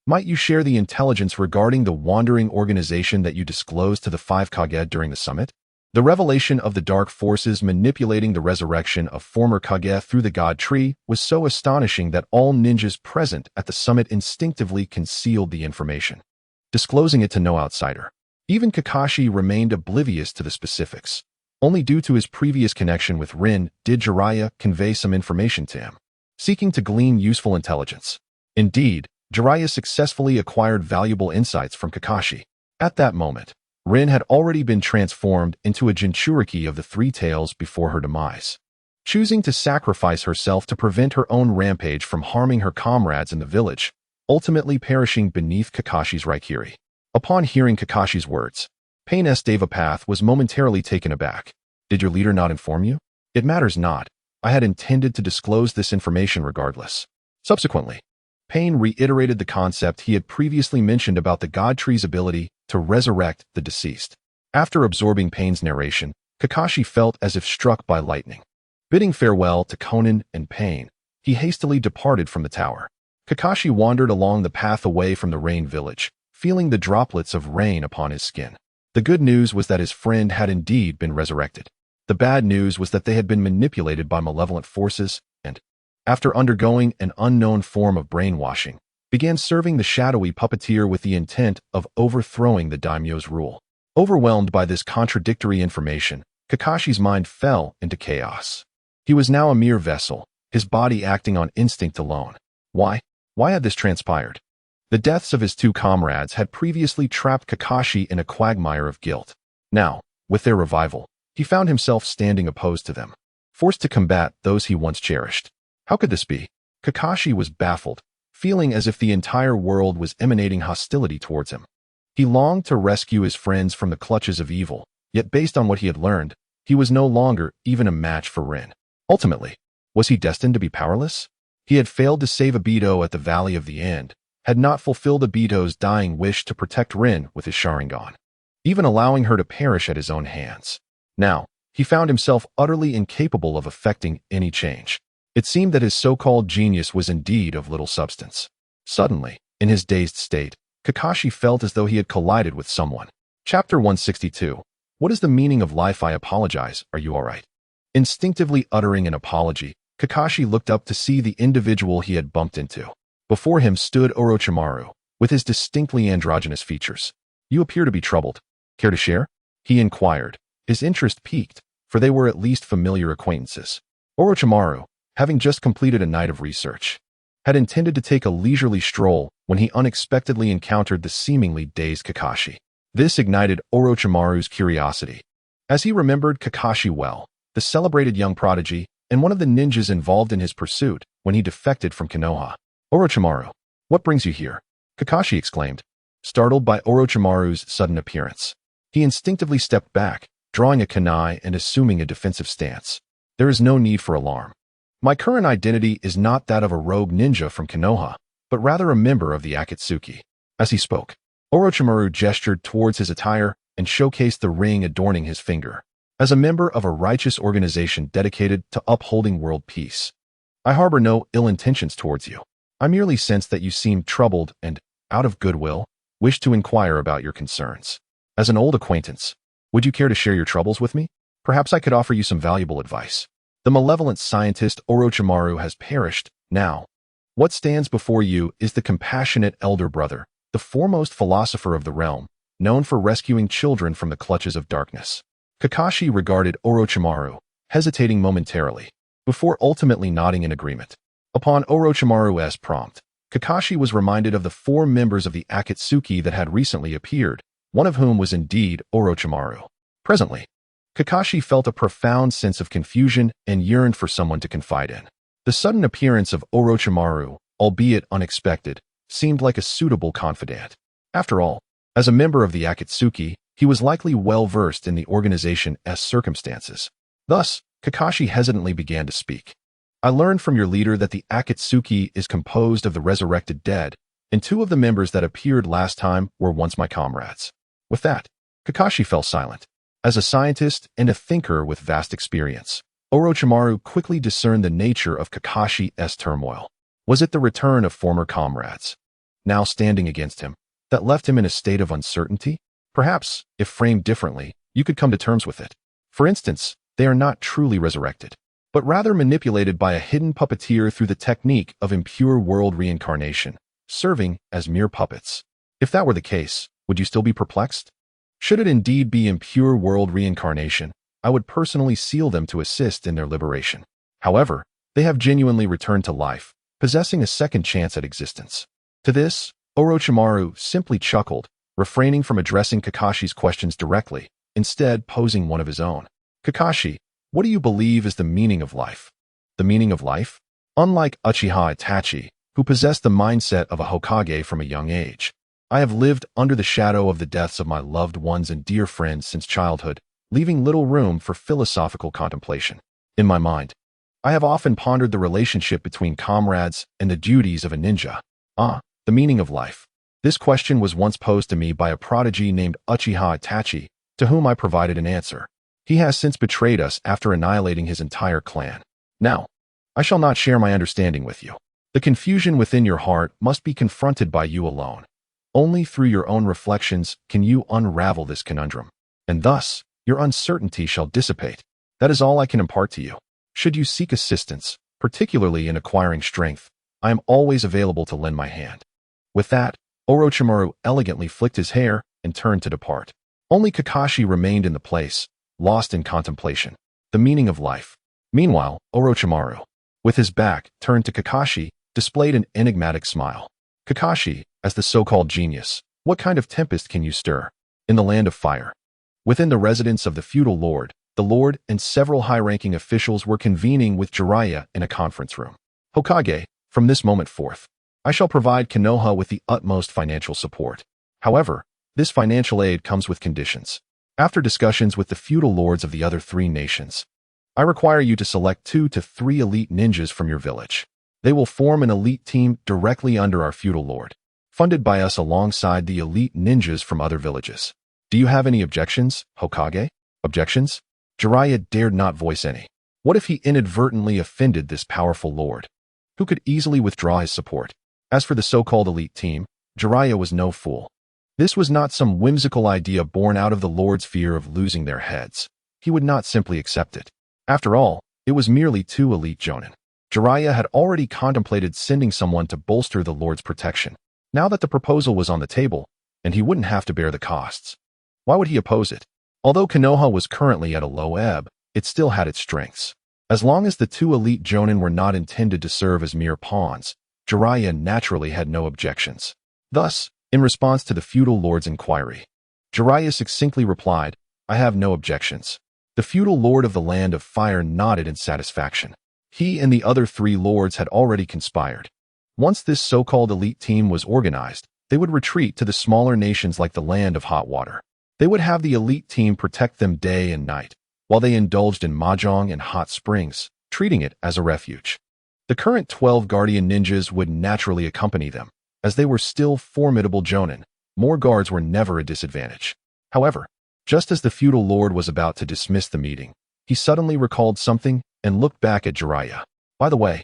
Might you share the intelligence regarding the wandering organization that you disclosed to the 5 Kage during the summit? The revelation of the dark forces manipulating the resurrection of former Kage through the God Tree was so astonishing that all ninjas present at the summit instinctively concealed the information, disclosing it to no outsider. Even Kakashi remained oblivious to the specifics. Only due to his previous connection with Rin did Jiraiya convey some information to him, seeking to glean useful intelligence. Indeed, Jiraiya successfully acquired valuable insights from Kakashi. At that moment, Rin had already been transformed into a Jinchuriki of the 3 tails before her demise, choosing to sacrifice herself to prevent her own rampage from harming her comrades in the village, ultimately perishing beneath Kakashi's Raikiri. Upon hearing Kakashi's words, Pain's Devapath was momentarily taken aback. Did your leader not inform you? It matters not. I had intended to disclose this information regardless. Subsequently, Pain reiterated the concept he had previously mentioned about the God Tree's ability to resurrect the deceased. After absorbing Pain's narration, Kakashi felt as if struck by lightning. Bidding farewell to Konan and Pain, he hastily departed from the tower. Kakashi wandered along the path away from the rain village, feeling the droplets of rain upon his skin. The good news was that his friend had indeed been resurrected. The bad news was that they had been manipulated by malevolent forces and, after undergoing an unknown form of brainwashing, began serving the shadowy puppeteer with the intent of overthrowing the daimyo's rule. Overwhelmed by this contradictory information, Kakashi's mind fell into chaos. He was now a mere vessel, his body acting on instinct alone. Why? Why had this transpired? The deaths of his 2 comrades had previously trapped Kakashi in a quagmire of guilt. Now, with their revival, he found himself standing opposed to them, forced to combat those he once cherished. How could this be? Kakashi was baffled, feeling as if the entire world was emanating hostility towards him. He longed to rescue his friends from the clutches of evil, yet based on what he had learned, he was no longer even a match for Rin. Ultimately, was he destined to be powerless? He had failed to save Obito at the Valley of the End, had not fulfilled Obito's dying wish to protect Rin with his Sharingan, even allowing her to perish at his own hands. Now, he found himself utterly incapable of effecting any change. It seemed that his so-called genius was indeed of little substance. Suddenly, in his dazed state, Kakashi felt as though he had collided with someone. Chapter 162. What is the meaning of life? I apologize. Are you all right? Instinctively uttering an apology, Kakashi looked up to see the individual he had bumped into. Before him stood Orochimaru, with his distinctly androgynous features. You appear to be troubled. Care to share? He inquired. His interest piqued, for they were at least familiar acquaintances. Orochimaru, having just completed a night of research, had intended to take a leisurely stroll when he unexpectedly encountered the seemingly dazed Kakashi. This ignited Orochimaru's curiosity. As he remembered Kakashi well, the celebrated young prodigy, and one of the ninjas involved in his pursuit when he defected from Konoha. Orochimaru, what brings you here? Kakashi exclaimed, startled by Orochimaru's sudden appearance. He instinctively stepped back, drawing a kunai and assuming a defensive stance. There is no need for alarm. My current identity is not that of a rogue ninja from Konoha, but rather a member of the Akatsuki. As he spoke, Orochimaru gestured towards his attire and showcased the ring adorning his finger. As a member of a righteous organization dedicated to upholding world peace, I harbor no ill intentions towards you. I merely sense that you seem troubled and, out of goodwill, wish to inquire about your concerns. As an old acquaintance, would you care to share your troubles with me? Perhaps I could offer you some valuable advice. The malevolent scientist Orochimaru has perished. Now, what stands before you is the compassionate elder brother, the foremost philosopher of the realm, known for rescuing children from the clutches of darkness. Kakashi regarded Orochimaru, hesitating momentarily, before ultimately nodding in agreement. Upon Orochimaru's prompt, Kakashi was reminded of the 4 members of the Akatsuki that had recently appeared, one of whom was indeed Orochimaru. Presently, Kakashi felt a profound sense of confusion and yearned for someone to confide in. The sudden appearance of Orochimaru, albeit unexpected, seemed like a suitable confidant. After all, as a member of the Akatsuki, he was likely well-versed in the organization's circumstances. Thus, Kakashi hesitantly began to speak. I learned from your leader that the Akatsuki is composed of the resurrected dead, and 2 of the members that appeared last time were once my comrades. With that, Kakashi fell silent. As a scientist and a thinker with vast experience, Orochimaru quickly discerned the nature of Kakashi's turmoil. Was it the return of former comrades, now standing against him, that left him in a state of uncertainty? Perhaps, if framed differently, you could come to terms with it. For instance, they are not truly resurrected, but rather manipulated by a hidden puppeteer through the technique of impure world reincarnation, serving as mere puppets. If that were the case, would you still be perplexed? Should it indeed be impure world reincarnation, I would personally seal them to assist in their liberation. However, they have genuinely returned to life, possessing a second chance at existence. To this, Orochimaru simply chuckled, refraining from addressing Kakashi's questions directly, instead posing one of his own. Kakashi, what do you believe is the meaning of life? The meaning of life? Unlike Uchiha Itachi, who possessed the mindset of a Hokage from a young age, I have lived under the shadow of the deaths of my loved ones and dear friends since childhood, leaving little room for philosophical contemplation. In my mind, I have often pondered the relationship between comrades and the duties of a ninja. The meaning of life. This question was once posed to me by a prodigy named Uchiha Itachi, to whom I provided an answer. He has since betrayed us after annihilating his entire clan. Now, I shall not share my understanding with you. The confusion within your heart must be confronted by you alone. Only through your own reflections can you unravel this conundrum, and thus your uncertainty shall dissipate. That is all I can impart to you. Should you seek assistance, particularly in acquiring strength, I am always available to lend my hand. With that, Orochimaru elegantly flicked his hair and turned to depart. Only Kakashi remained in the place, lost in contemplation. The meaning of life. Meanwhile, Orochimaru, with his back turned to Kakashi, displayed an enigmatic smile. Kakashi, as the so-called genius, what kind of tempest can you stir? In the land of fire. Within the residence of the feudal lord, the lord and several high-ranking officials were convening with Jiraiya in a conference room. Hokage, from this moment forth, I shall provide Konoha with the utmost financial support. However, this financial aid comes with conditions. After discussions with the feudal lords of the other 3 nations, I require you to select 2 to 3 elite ninjas from your village. They will form an elite team directly under our feudal lord, funded by us alongside the elite ninjas from other villages. Do you have any objections, Hokage? Objections? Jiraiya dared not voice any. What if he inadvertently offended this powerful lord, who could easily withdraw his support? As for the so-called elite team, Jiraiya was no fool. This was not some whimsical idea born out of the Lord's fear of losing their heads. He would not simply accept it. After all, it was merely 2 elite jonin. Jiraiya had already contemplated sending someone to bolster the Lord's protection. Now that the proposal was on the table, and he wouldn't have to bear the costs, why would he oppose it? Although Konoha was currently at a low ebb, it still had its strengths. As long as the 2 elite jonin were not intended to serve as mere pawns, Jiraiya naturally had no objections. Thus, in response to the feudal lord's inquiry, Jiraiya succinctly replied, "I have no objections." The feudal lord of the Land of Fire nodded in satisfaction. He and the other 3 lords had already conspired. Once this so-called elite team was organized, they would retreat to the smaller nations like the Land of Hot Water. They would have the elite team protect them day and night, while they indulged in mahjong and hot springs, treating it as a refuge. The current 12 guardian ninjas would naturally accompany them. As they were still formidable jonin, more guards were never a disadvantage. However, just as the feudal lord was about to dismiss the meeting, he suddenly recalled something and looked back at Jiraiya. "By the way,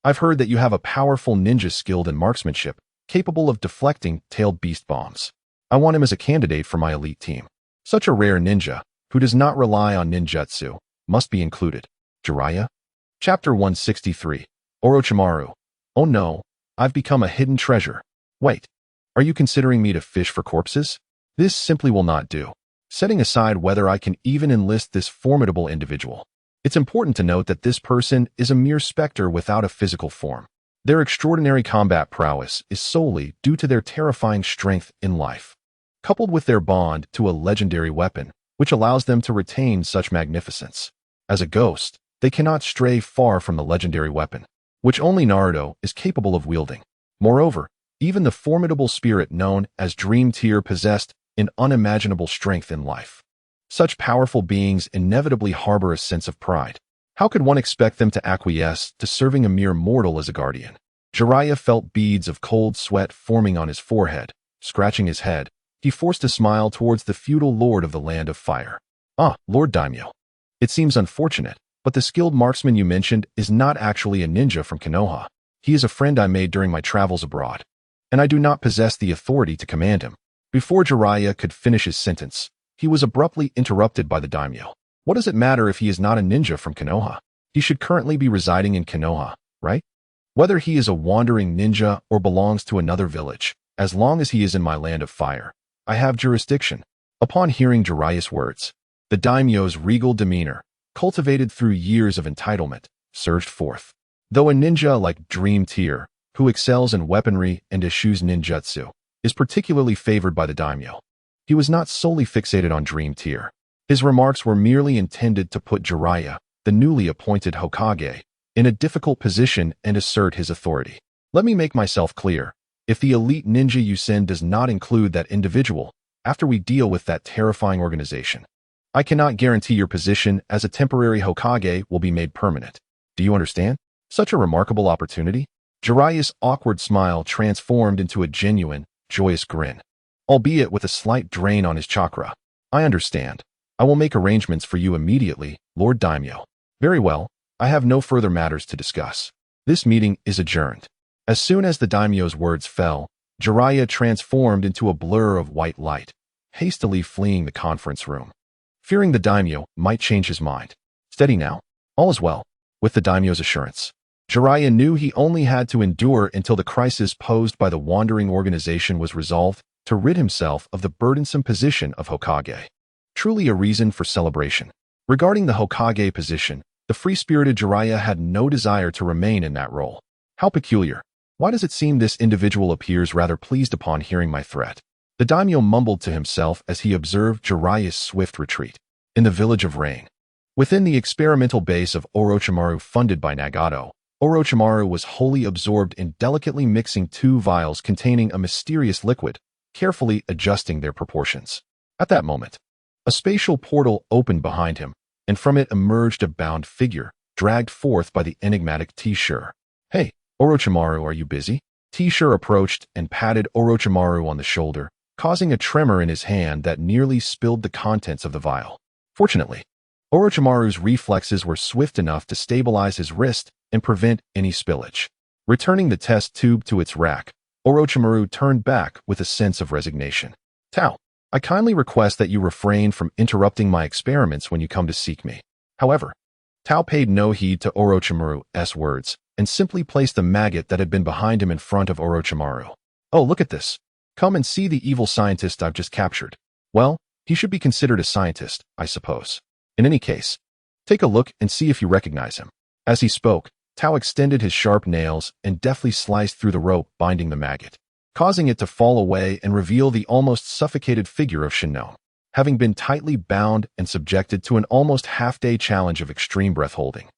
I've heard that you have a powerful ninja skilled in marksmanship, capable of deflecting tailed beast bombs. I want him as a candidate for my elite team. Such a rare ninja, who does not rely on ninjutsu, must be included." Jiraiya? Chapter 163. Orochimaru. Oh no, I've become a hidden treasure. Wait, are you considering me to fish for corpses? This simply will not do. Setting aside whether I can even enlist this formidable individual, it's important to note that this person is a mere specter without a physical form. Their extraordinary combat prowess is solely due to their terrifying strength in life, coupled with their bond to a legendary weapon, which allows them to retain such magnificence. As a ghost, they cannot stray far from the legendary weapon, which only Naruto is capable of wielding. Moreover, even the formidable spirit known as Dream Tear possessed an unimaginable strength in life. Such powerful beings inevitably harbor a sense of pride. How could one expect them to acquiesce to serving a mere mortal as a guardian? Jiraiya felt beads of cold sweat forming on his forehead. Scratching his head, he forced a smile towards the feudal lord of the Land of Fire. "Ah, Lord Daimyo. It seems unfortunate, but the skilled marksman you mentioned is not actually a ninja from Konoha. He is a friend I made during my travels abroad, and I do not possess the authority to command him." Before Jiraiya could finish his sentence, he was abruptly interrupted by the daimyo. "What does it matter if he is not a ninja from Konoha? He should currently be residing in Konoha, right? Whether he is a wandering ninja or belongs to another village, as long as he is in my Land of Fire, I have jurisdiction." Upon hearing Jiraiya's words, the daimyo's regal demeanor, cultivated through years of entitlement, surged forth. Though a ninja like Dream Tear, who excels in weaponry and eschews ninjutsu, is particularly favored by the daimyo, he was not solely fixated on Dream Tear. His remarks were merely intended to put Jiraiya, the newly appointed Hokage, in a difficult position and assert his authority. "Let me make myself clear. If the elite ninja you send does not include that individual, after we deal with that terrifying organization, I cannot guarantee your position as a temporary Hokage will be made permanent. Do you understand? Such a remarkable opportunity." Jiraiya's awkward smile transformed into a genuine, joyous grin, albeit with a slight drain on his chakra. "I understand. I will make arrangements for you immediately, Lord Daimyo." "Very well, I have no further matters to discuss. This meeting is adjourned." As soon as the daimyo's words fell, Jiraiya transformed into a blur of white light, hastily fleeing the conference room, fearing the daimyo might change his mind. "Steady now. All is well." With the daimyo's assurance, Jiraiya knew he only had to endure until the crisis posed by the wandering organization was resolved to rid himself of the burdensome position of Hokage. Truly a reason for celebration. Regarding the Hokage position, the free-spirited Jiraiya had no desire to remain in that role. How peculiar. Why does it seem this individual appears rather pleased upon hearing my threat? The daimyo mumbled to himself as he observed Jiraiya's swift retreat. In the village of Rain, within the experimental base of Orochimaru funded by Nagato, Orochimaru was wholly absorbed in delicately mixing 2 vials containing a mysterious liquid, carefully adjusting their proportions. At that moment, a spatial portal opened behind him, and from it emerged a bound figure, dragged forth by the enigmatic T-Shur. "Hey, Orochimaru, are you busy?" T-Shur approached and patted Orochimaru on the shoulder, causing a tremor in his hand that nearly spilled the contents of the vial. Fortunately, Orochimaru's reflexes were swift enough to stabilize his wrist and prevent any spillage. Returning the test tube to its rack, Orochimaru turned back with a sense of resignation. Tao, I kindly request that you refrain from interrupting my experiments when you come to seek me. However, Tao paid no heed to Orochimaru's words and simply placed the maggot that had been behind him in front of Orochimaru. Oh, look at this. Come and see the evil scientist I've just captured. Well, he should be considered a scientist, I suppose. In any case, take a look and see if you recognize him. As he spoke, Tao extended his sharp nails and deftly sliced through the rope binding the maggot, causing it to fall away and reveal the almost suffocated figure of Shinnong. Having been tightly bound and subjected to an almost half-day challenge of extreme breath-holding,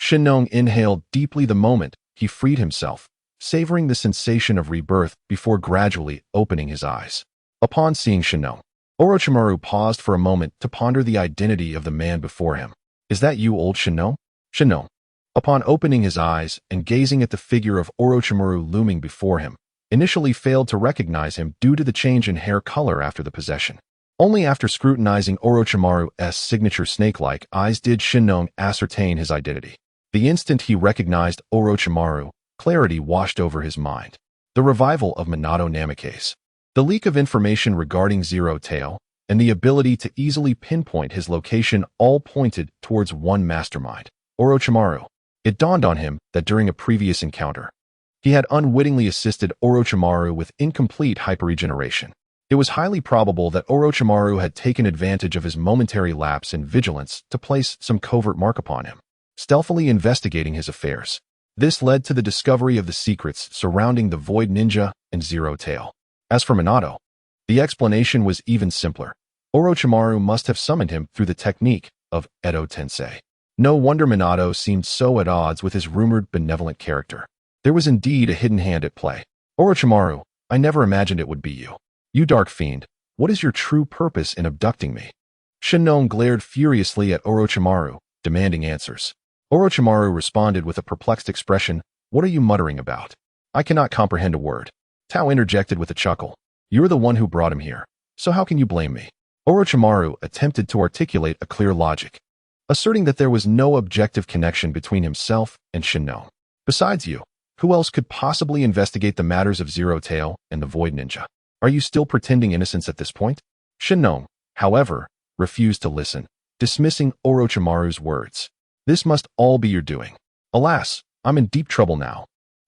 Shinnong inhaled deeply the moment he freed himself, savoring the sensation of rebirth before gradually opening his eyes. Upon seeing Shinnong, Orochimaru paused for a moment to ponder the identity of the man before him. Is that you, old Shinnong? Shinnong, upon opening his eyes and gazing at the figure of Orochimaru looming before him, initially failed to recognize him due to the change in hair color after the possession. Only after scrutinizing Orochimaru's signature snake-like eyes did Shinnong ascertain his identity. The instant he recognized Orochimaru, clarity washed over his mind. The revival of Minato Namikaze, the leak of information regarding Zero Tail, and the ability to easily pinpoint his location all pointed towards one mastermind, Orochimaru. It dawned on him that during a previous encounter, he had unwittingly assisted Orochimaru with incomplete hyperregeneration. It was highly probable that Orochimaru had taken advantage of his momentary lapse in vigilance to place some covert mark upon him, stealthily investigating his affairs. This led to the discovery of the secrets surrounding the Void Ninja and Zero Tail. As for Minato, the explanation was even simpler. Orochimaru must have summoned him through the technique of Edo Tensei. No wonder Minato seemed so at odds with his rumored benevolent character. There was indeed a hidden hand at play. Orochimaru, I never imagined it would be you. You dark fiend, what is your true purpose in abducting me? Shinnong glared furiously at Orochimaru, demanding answers. Orochimaru responded with a perplexed expression. What are you muttering about? I cannot comprehend a word. Tao interjected with a chuckle. You're the one who brought him here, so how can you blame me? Orochimaru attempted to articulate a clear logic, asserting that there was no objective connection between himself and Shinnong. Besides you, who else could possibly investigate the matters of Zero Tail and the Void Ninja? Are you still pretending innocence at this point? Shinnong, however, refused to listen, dismissing Orochimaru's words. This must all be your doing. Alas, I'm in deep trouble now,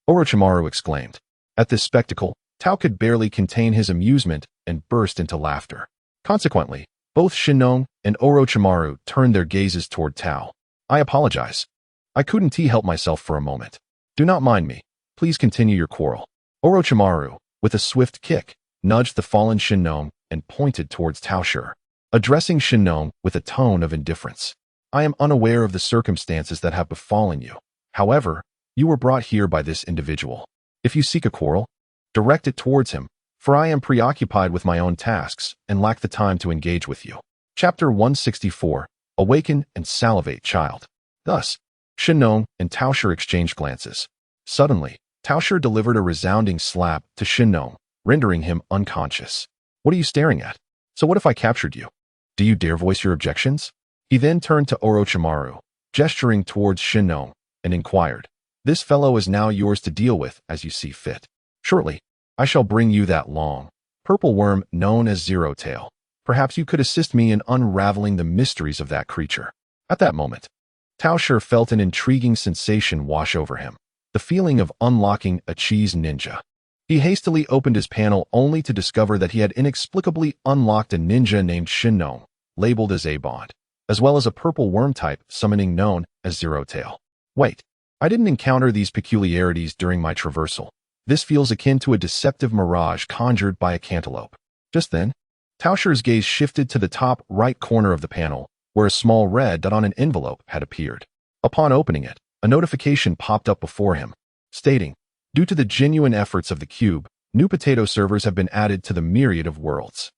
Orochimaru exclaimed. At this spectacle, Tao could barely contain his amusement and burst into laughter. Consequently, both Shinnong and Orochimaru turned their gazes toward Tao. I apologize. I couldn't help myself for a moment. Do not mind me. Please continue your quarrel. Orochimaru, with a swift kick, nudged the fallen Shinnong and pointed towards Tao Shi, addressing Shinnong with a tone of indifference. I am unaware of the circumstances that have befallen you. However, you were brought here by this individual. If you seek a quarrel, direct it towards him, for I am preoccupied with my own tasks and lack the time to engage with you. Chapter 164, Awaken and Salivate Child. Thus, Shinnong and Tao Shi exchanged glances. Suddenly, Tao Shi delivered a resounding slap to Shinnong, rendering him unconscious. What are you staring at? So what if I captured you? Do you dare voice your objections? He then turned to Orochimaru, gesturing towards Shinnong, and inquired, This fellow is now yours to deal with as you see fit. Shortly, I shall bring you that long, purple worm known as Zero Tail. Perhaps you could assist me in unraveling the mysteries of that creature. At that moment, Tao Shi felt an intriguing sensation wash over him, the feeling of unlocking a cheese ninja. He hastily opened his panel only to discover that he had inexplicably unlocked a ninja named Shinnong, labeled as A-Bond, as well as a purple worm-type summoning known as Zero Tail. Wait, I didn't encounter these peculiarities during my traversal. This feels akin to a deceptive mirage conjured by a cantaloupe. Just then, Tao Shi's gaze shifted to the top right corner of the panel, where a small red dot on an envelope had appeared. Upon opening it, a notification popped up before him, stating, Due to the genuine efforts of the Cube, new potato servers have been added to the myriad of worlds.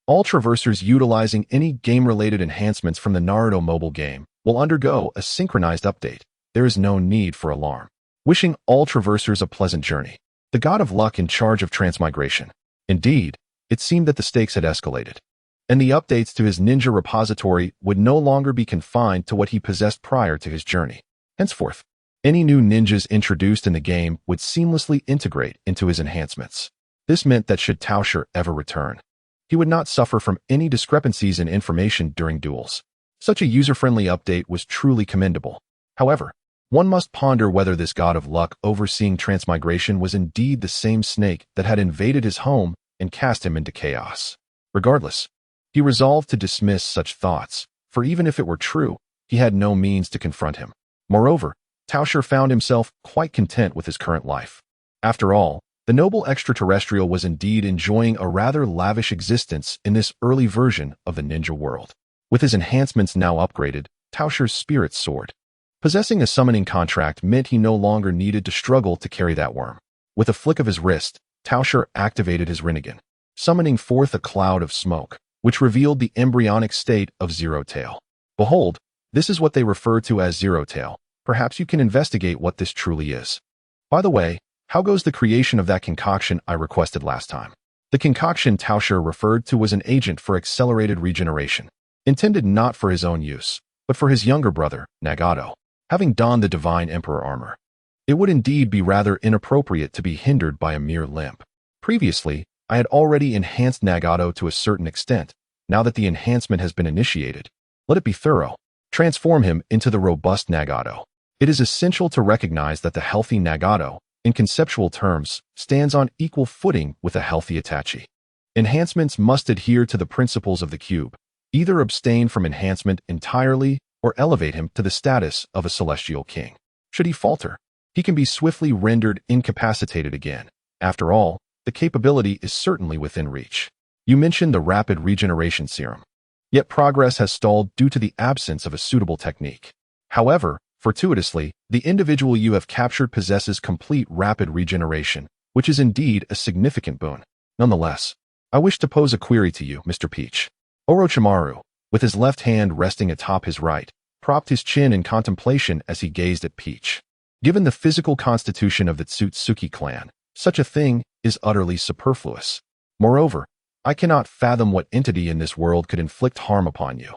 All traversers utilizing any game-related enhancements from the Naruto mobile game will undergo a synchronized update. There is no need for alarm. Wishing all traversers a pleasant journey. The god of luck in charge of transmigration. Indeed, it seemed that the stakes had escalated, and the updates to his ninja repository would no longer be confined to what he possessed prior to his journey. Henceforth, any new ninjas introduced in the game would seamlessly integrate into his enhancements. This meant that should Tao Shi ever return, he would not suffer from any discrepancies in information during duels. Such a user-friendly update was truly commendable. However, one must ponder whether this god of luck overseeing transmigration was indeed the same snake that had invaded his home and cast him into chaos. Regardless, he resolved to dismiss such thoughts, for even if it were true, he had no means to confront him. Moreover, Tao Shi found himself quite content with his current life. After all, the noble extraterrestrial was indeed enjoying a rather lavish existence in this early version of the ninja world. With his enhancements now upgraded, Tao Shi's spirits soared. Possessing a summoning contract meant he no longer needed to struggle to carry that worm. With a flick of his wrist, Tao Shi activated his Rinnegan, summoning forth a cloud of smoke, which revealed the embryonic state of Zero Tail. Behold, this is what they refer to as Zero Tail. Perhaps you can investigate what this truly is. By the way, how goes the creation of that concoction I requested last time? The concoction Tao Shi referred to was an agent for accelerated regeneration, intended not for his own use, but for his younger brother, Nagato. Having donned the Divine Emperor armor, it would indeed be rather inappropriate to be hindered by a mere limp. Previously, I had already enhanced Nagato to a certain extent. Now that the enhancement has been initiated, let it be thorough. Transform him into the robust Nagato. It is essential to recognize that the healthy Nagato, in conceptual terms, stands on equal footing with a healthy Itachi. Enhancements must adhere to the principles of the cube, either abstain from enhancement entirely or elevate him to the status of a celestial king. Should he falter, he can be swiftly rendered incapacitated again. After all, the capability is certainly within reach. You mentioned the rapid regeneration serum. Yet progress has stalled due to the absence of a suitable technique. However, fortuitously, the individual you have captured possesses complete rapid regeneration, which is indeed a significant boon. Nonetheless, I wish to pose a query to you, Mr. Peach. Orochimaru, with his left hand resting atop his right, propped his chin in contemplation as he gazed at Peach. Given the physical constitution of the Otsutsuki clan, such a thing is utterly superfluous. Moreover, I cannot fathom what entity in this world could inflict harm upon you.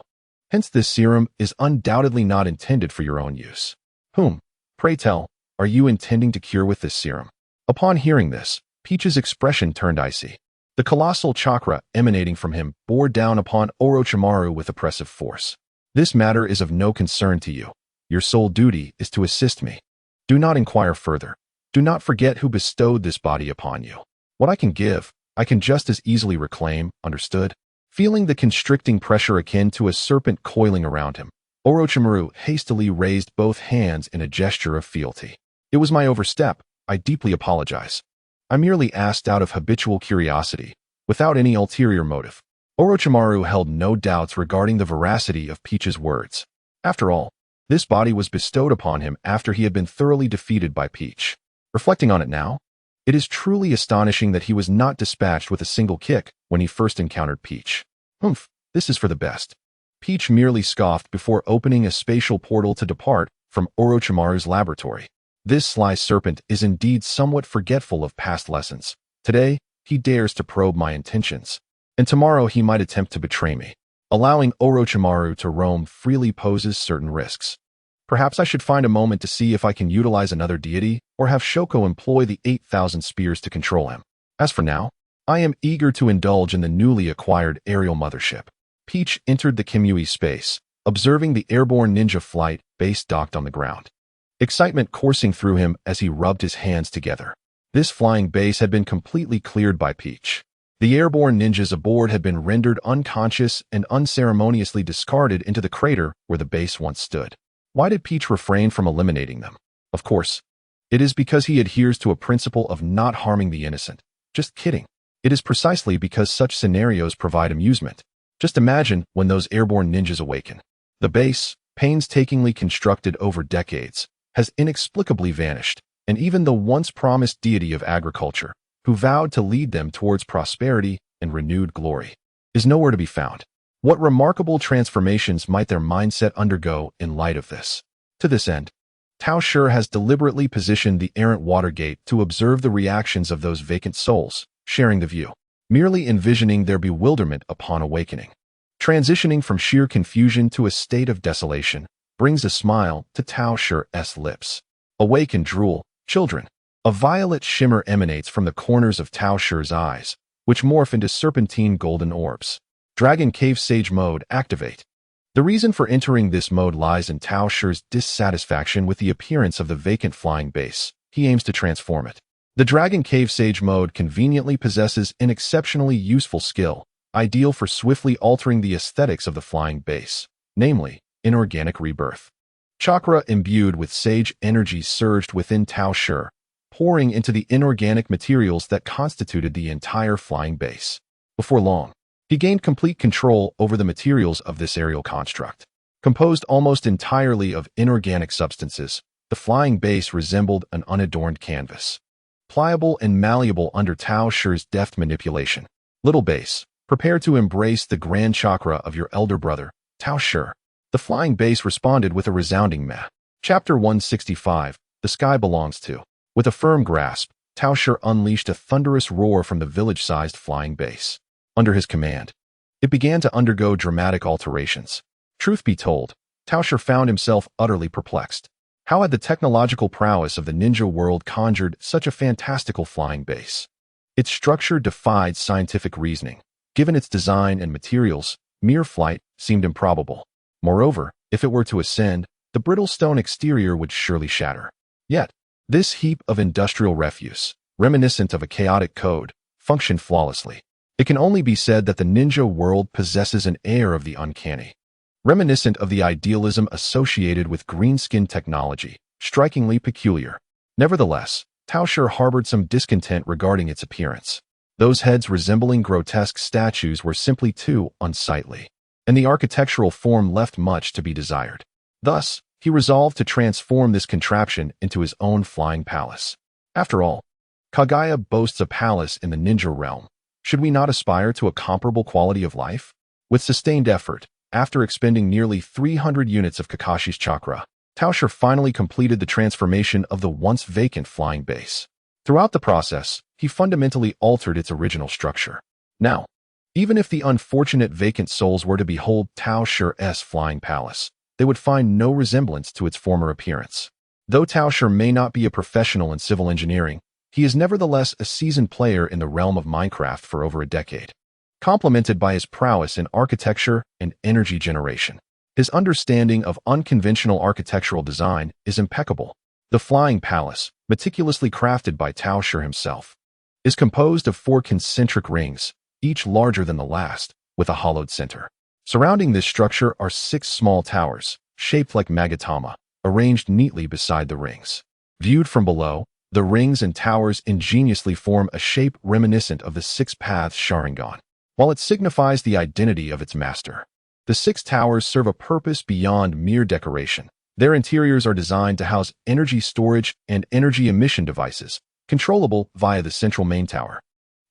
Hence this serum is undoubtedly not intended for your own use. Whom, pray tell, are you intending to cure with this serum? Upon hearing this, Peach's expression turned icy. The colossal chakra emanating from him bore down upon Orochimaru with oppressive force. This matter is of no concern to you. Your sole duty is to assist me. Do not inquire further. Do not forget who bestowed this body upon you. What I can give, I can just as easily reclaim, understood? Feeling the constricting pressure akin to a serpent coiling around him, Orochimaru hastily raised both hands in a gesture of fealty. It was my overstep. I deeply apologize. I merely asked out of habitual curiosity, without any ulterior motive. Orochimaru held no doubts regarding the veracity of Peach's words. After all, this body was bestowed upon him after he had been thoroughly defeated by Peach. Reflecting on it now, it is truly astonishing that he was not dispatched with a single kick when he first encountered Peach. Humph, this is for the best. Peach merely scoffed before opening a spatial portal to depart from Orochimaru's laboratory. This sly serpent is indeed somewhat forgetful of past lessons. Today, he dares to probe my intentions, and tomorrow he might attempt to betray me. Allowing Orochimaru to roam freely poses certain risks. Perhaps I should find a moment to see if I can utilize another deity, or have Shoko employ the 8,000 spears to control him. As for now, I am eager to indulge in the newly acquired aerial mothership. Peach entered the Kimui space, observing the airborne ninja flight base docked on the ground. Excitement coursing through him as he rubbed his hands together. This flying base had been completely cleared by Peach. The airborne ninjas aboard had been rendered unconscious and unceremoniously discarded into the crater where the base once stood. Why did Peach refrain from eliminating them? Of course, it is because he adheres to a principle of not harming the innocent. Just kidding. It is precisely because such scenarios provide amusement. Just imagine when those airborne ninjas awaken. The base, painstakingly constructed over decades, has inexplicably vanished, and even the once promised deity of agriculture, who vowed to lead them towards prosperity and renewed glory, is nowhere to be found. What remarkable transformations might their mindset undergo in light of this? To this end, Tao Shi has deliberately positioned the errant water gate to observe the reactions of those vacant souls, sharing the view, merely envisioning their bewilderment upon awakening. Transitioning from sheer confusion to a state of desolation brings a smile to Tao Shi's lips. Awake and drool, children. A violet shimmer emanates from the corners of Tao Shi's eyes, which morph into serpentine golden orbs. Dragon Cave Sage Mode activate. The reason for entering this mode lies in Tao Shi's dissatisfaction with the appearance of the vacant flying base. He aims to transform it. The Dragon Cave Sage Mode conveniently possesses an exceptionally useful skill, ideal for swiftly altering the aesthetics of the flying base, namely, inorganic rebirth. Chakra imbued with sage energy surged within Tao Shi, pouring into the inorganic materials that constituted the entire flying base. Before long, he gained complete control over the materials of this aerial construct. Composed almost entirely of inorganic substances, the flying base resembled an unadorned canvas. Pliable and malleable under Tao Shi's deft manipulation. Little base, prepare to embrace the grand chakra of your elder brother, Tao Shi. The flying base responded with a resounding meh. Chapter 165, The Sky Belongs To. With a firm grasp, Tao Shi unleashed a thunderous roar from the village-sized flying base. Under his command, it began to undergo dramatic alterations. Truth be told, Tao Shi found himself utterly perplexed. How had the technological prowess of the ninja world conjured such a fantastical flying base? Its structure defied scientific reasoning. Given its design and materials, mere flight seemed improbable. Moreover, if it were to ascend, the brittle stone exterior would surely shatter. Yet, this heap of industrial refuse, reminiscent of a chaotic code, functioned flawlessly. It can only be said that the ninja world possesses an air of the uncanny, reminiscent of the idealism associated with green-skin technology, strikingly peculiar. Nevertheless, Tao Shi harbored some discontent regarding its appearance. Those heads resembling grotesque statues were simply too unsightly, and the architectural form left much to be desired. Thus, he resolved to transform this contraption into his own flying palace. After all, Kaguya boasts a palace in the ninja realm. Should we not aspire to a comparable quality of life? With sustained effort, after expending nearly 300 units of Kakashi's chakra, Tao Shi finally completed the transformation of the once vacant flying base. Throughout the process, he fundamentally altered its original structure. Now, even if the unfortunate vacant souls were to behold Tao Shi's flying palace, they would find no resemblance to its former appearance. Though Tao Shi may not be a professional in civil engineering, he is nevertheless a seasoned player in the realm of Minecraft for over a decade. Complemented by his prowess in architecture and energy generation, his understanding of unconventional architectural design is impeccable. The flying palace, meticulously crafted by Tao Shi himself, is composed of 4 concentric rings, each larger than the last, with a hollowed center. Surrounding this structure are 6 small towers, shaped like magatama, arranged neatly beside the rings. Viewed from below, the rings and towers ingeniously form a shape reminiscent of the 6 paths Sharingan, while it signifies the identity of its master. The 6 towers serve a purpose beyond mere decoration. Their interiors are designed to house energy storage and energy emission devices, controllable via the central main tower.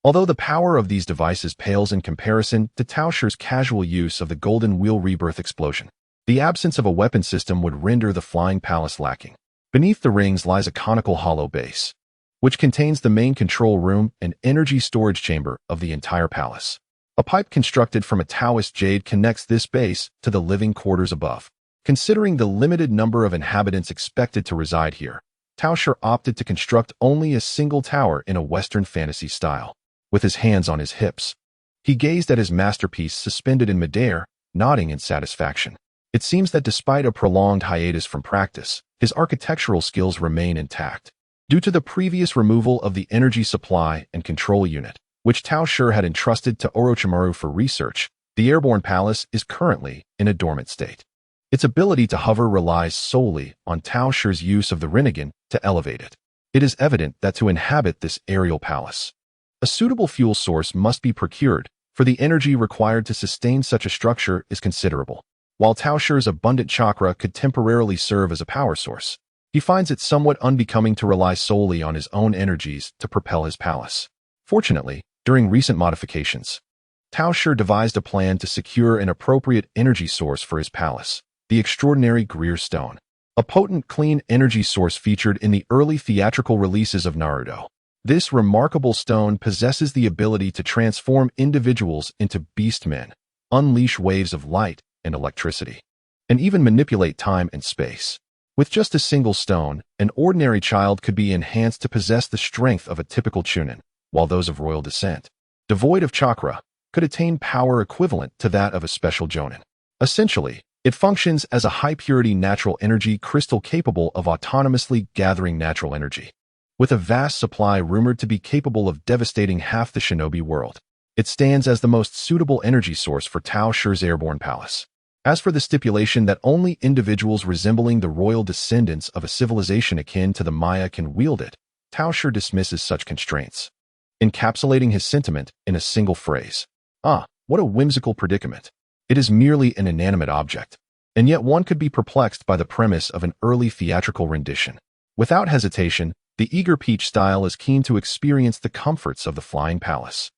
Although the power of these devices pales in comparison to Tao Shi's casual use of the Golden Wheel Rebirth explosion, the absence of a weapon system would render the flying palace lacking. Beneath the rings lies a conical hollow base, which contains the main control room and energy storage chamber of the entire palace. A pipe constructed from a Taoist jade connects this base to the living quarters above. Considering the limited number of inhabitants expected to reside here, Tao Shi opted to construct only a single tower in a Western fantasy style. With his hands on his hips, he gazed at his masterpiece suspended in midair, nodding in satisfaction. It seems that despite a prolonged hiatus from practice, his architectural skills remain intact. Due to the previous removal of the energy supply and control unit, which Tao Shi had entrusted to Orochimaru for research, the airborne palace is currently in a dormant state. Its ability to hover relies solely on Tao Shi's use of the Rinnegan to elevate it. It is evident that to inhabit this aerial palace, a suitable fuel source must be procured, for the energy required to sustain such a structure is considerable. While Tao Shi's abundant chakra could temporarily serve as a power source, he finds it somewhat unbecoming to rely solely on his own energies to propel his palace. Fortunately, during recent modifications, Tao Shi devised a plan to secure an appropriate energy source for his palace, the extraordinary Greer Stone, a potent clean energy source featured in the early theatrical releases of Naruto. This remarkable stone possesses the ability to transform individuals into beastmen, unleash waves of light and electricity, and even manipulate time and space. With just a single stone, an ordinary child could be enhanced to possess the strength of a typical chunin, while those of royal descent devoid of chakra, could attain power equivalent to that of a special jonin. Essentially, it functions as a high-purity natural energy crystal capable of autonomously gathering natural energy. With a vast supply rumored to be capable of devastating half the shinobi world, it stands as the most suitable energy source for Tao Shi's airborne palace. As for the stipulation that only individuals resembling the royal descendants of a civilization akin to the Maya can wield it, Tao Shi dismisses such constraints, encapsulating his sentiment in a single phrase. Ah, what a whimsical predicament. It is merely an inanimate object, and yet one could be perplexed by the premise of an early theatrical rendition. Without hesitation, the eager peach style is keen to experience the comforts of the flying palace.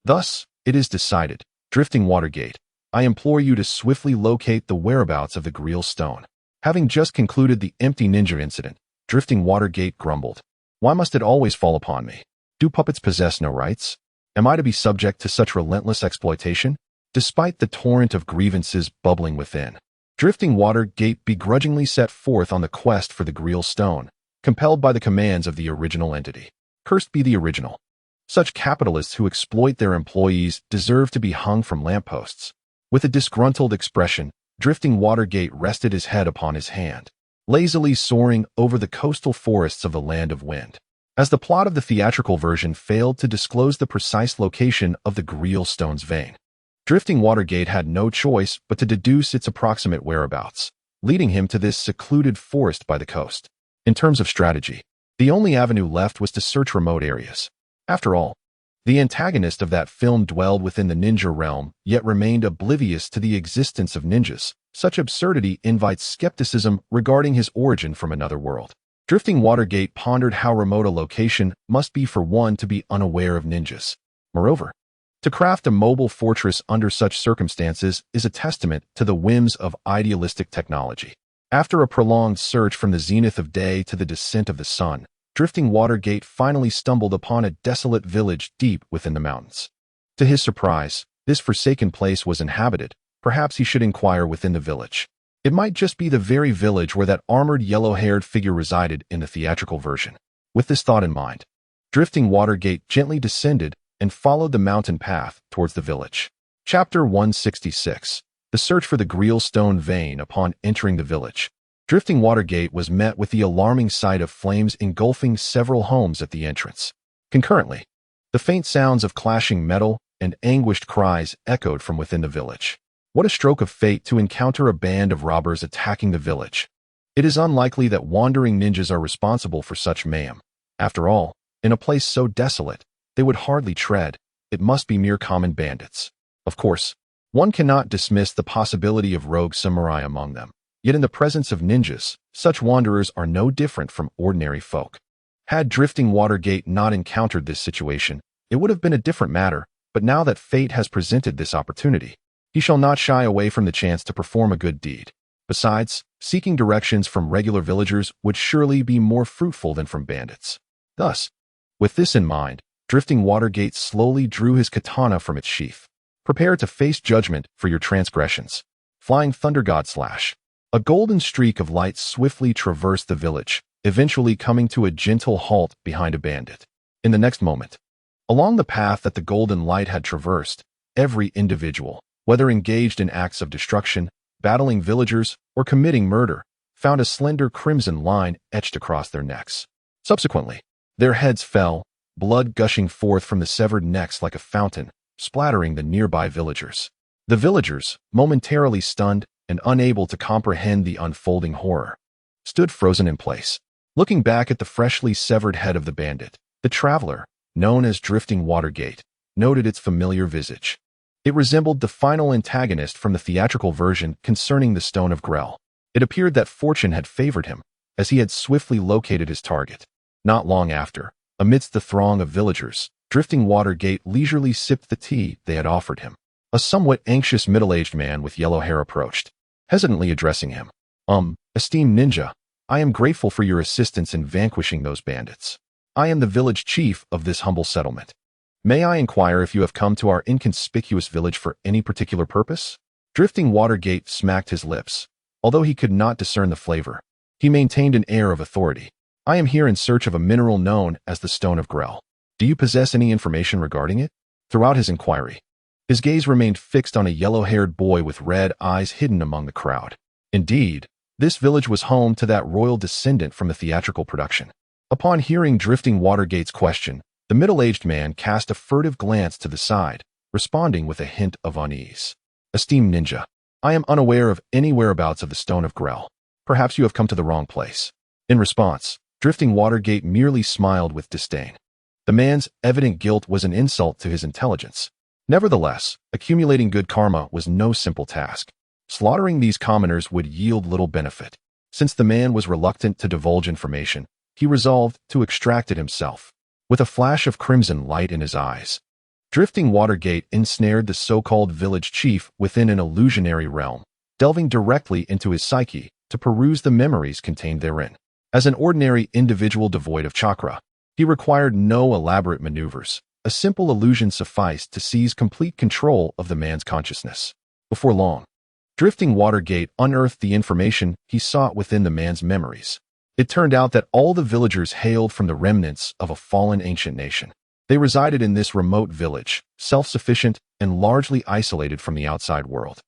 Thus, it is decided, Drifting Watergate, I implore you to swiftly locate the whereabouts of the Grial Stone. Having just concluded the empty ninja incident, Drifting Watergate grumbled. Why must it always fall upon me? Do puppets possess no rights? Am I to be subject to such relentless exploitation? Despite the torrent of grievances bubbling within, Drifting Watergate begrudgingly set forth on the quest for the Grial Stone, compelled by the commands of the original entity. Cursed be the original. Such capitalists who exploit their employees deserve to be hung from lampposts. With a disgruntled expression, Drifting Watergate rested his head upon his hand, lazily soaring over the coastal forests of the Land of Wind. As the plot of the theatrical version failed to disclose the precise location of the Grial Stone's vein, Drifting Watergate had no choice but to deduce its approximate whereabouts, leading him to this secluded forest by the coast. In terms of strategy, the only avenue left was to search remote areas. After all, the antagonist of that film dwelled within the ninja realm, yet remained oblivious to the existence of ninjas. Such absurdity invites skepticism regarding his origin from another world. Drifting Watergate pondered how remote a location must be for one to be unaware of ninjas. Moreover, to craft a mobile fortress under such circumstances is a testament to the whims of idealistic technology. After a prolonged search from the zenith of day to the descent of the sun, Drifting Watergate finally stumbled upon a desolate village deep within the mountains. To his surprise, this forsaken place was inhabited. Perhaps he should inquire within the village. It might just be the very village where that armored yellow-haired figure resided in the theatrical version. With this thought in mind, Drifting Watergate gently descended and followed the mountain path towards the village. Chapter 166. The Search for the Grial Stone Vein. Upon entering the village, Drifting Watergate was met with the alarming sight of flames engulfing several homes at the entrance. Concurrently, the faint sounds of clashing metal and anguished cries echoed from within the village. What a stroke of fate to encounter a band of robbers attacking the village. It is unlikely that wandering ninjas are responsible for such mayhem. After all, in a place so desolate, they would hardly tread. It must be mere common bandits. Of course, one cannot dismiss the possibility of rogue samurai among them. Yet in the presence of ninjas, such wanderers are no different from ordinary folk. Had Drifting Watergate not encountered this situation, it would have been a different matter, but now that fate has presented this opportunity, he shall not shy away from the chance to perform a good deed. Besides, seeking directions from regular villagers would surely be more fruitful than from bandits. Thus, with this in mind, Drifting Watergate slowly drew his katana from its sheath. Prepare to face judgment for your transgressions. Flying Thunder God Slash. A golden streak of light swiftly traversed the village, eventually coming to a gentle halt behind a bandit. In the next moment, along the path that the golden light had traversed, every individual, whether engaged in acts of destruction, battling villagers, or committing murder, found a slender crimson line etched across their necks. Subsequently, their heads fell, blood gushing forth from the severed necks like a fountain, splattering the nearby villagers. The villagers, momentarily stunned and unable to comprehend the unfolding horror, stood frozen in place, looking back at the freshly severed head of the bandit. The traveler, known as Drifting Watergate, noted its familiar visage. It resembled the final antagonist from the theatrical version concerning the Stone of Grell. It appeared that fortune had favored him, as he had swiftly located his target. Not long after, amidst the throng of villagers, Drifting Watergate leisurely sipped the tea they had offered him. A somewhat anxious middle-aged man with yellow hair approached, hesitantly addressing him. Esteemed ninja, I am grateful for your assistance in vanquishing those bandits. I am the village chief of this humble settlement. May I inquire if you have come to our inconspicuous village for any particular purpose? Drifting Watergate smacked his lips. Although he could not discern the flavor, he maintained an air of authority. I am here in search of a mineral known as the Stone of Grell. Do you possess any information regarding it? Throughout his inquiry, his gaze remained fixed on a yellow-haired boy with red eyes hidden among the crowd. Indeed, this village was home to that royal descendant from the theatrical production. Upon hearing Drifting Watergate's question, the middle-aged man cast a furtive glance to the side, responding with a hint of unease. Esteemed ninja, I am unaware of any whereabouts of the Stone of Grell. Perhaps you have come to the wrong place. In response, Drifting Watergate merely smiled with disdain. The man's evident guilt was an insult to his intelligence. Nevertheless, accumulating good karma was no simple task. Slaughtering these commoners would yield little benefit. Since the man was reluctant to divulge information, he resolved to extract it himself. With a flash of crimson light in his eyes, Drifting Watergate ensnared the so-called village chief within an illusionary realm, delving directly into his psyche to peruse the memories contained therein. As an ordinary individual devoid of chakra, he required no elaborate maneuvers. A simple illusion sufficed to seize complete control of the man's consciousness. Before long, Drifting Watergate unearthed the information he sought within the man's memories. It turned out that all the villagers hailed from the remnants of a fallen ancient nation. They resided in this remote village, self-sufficient and largely isolated from the outside world.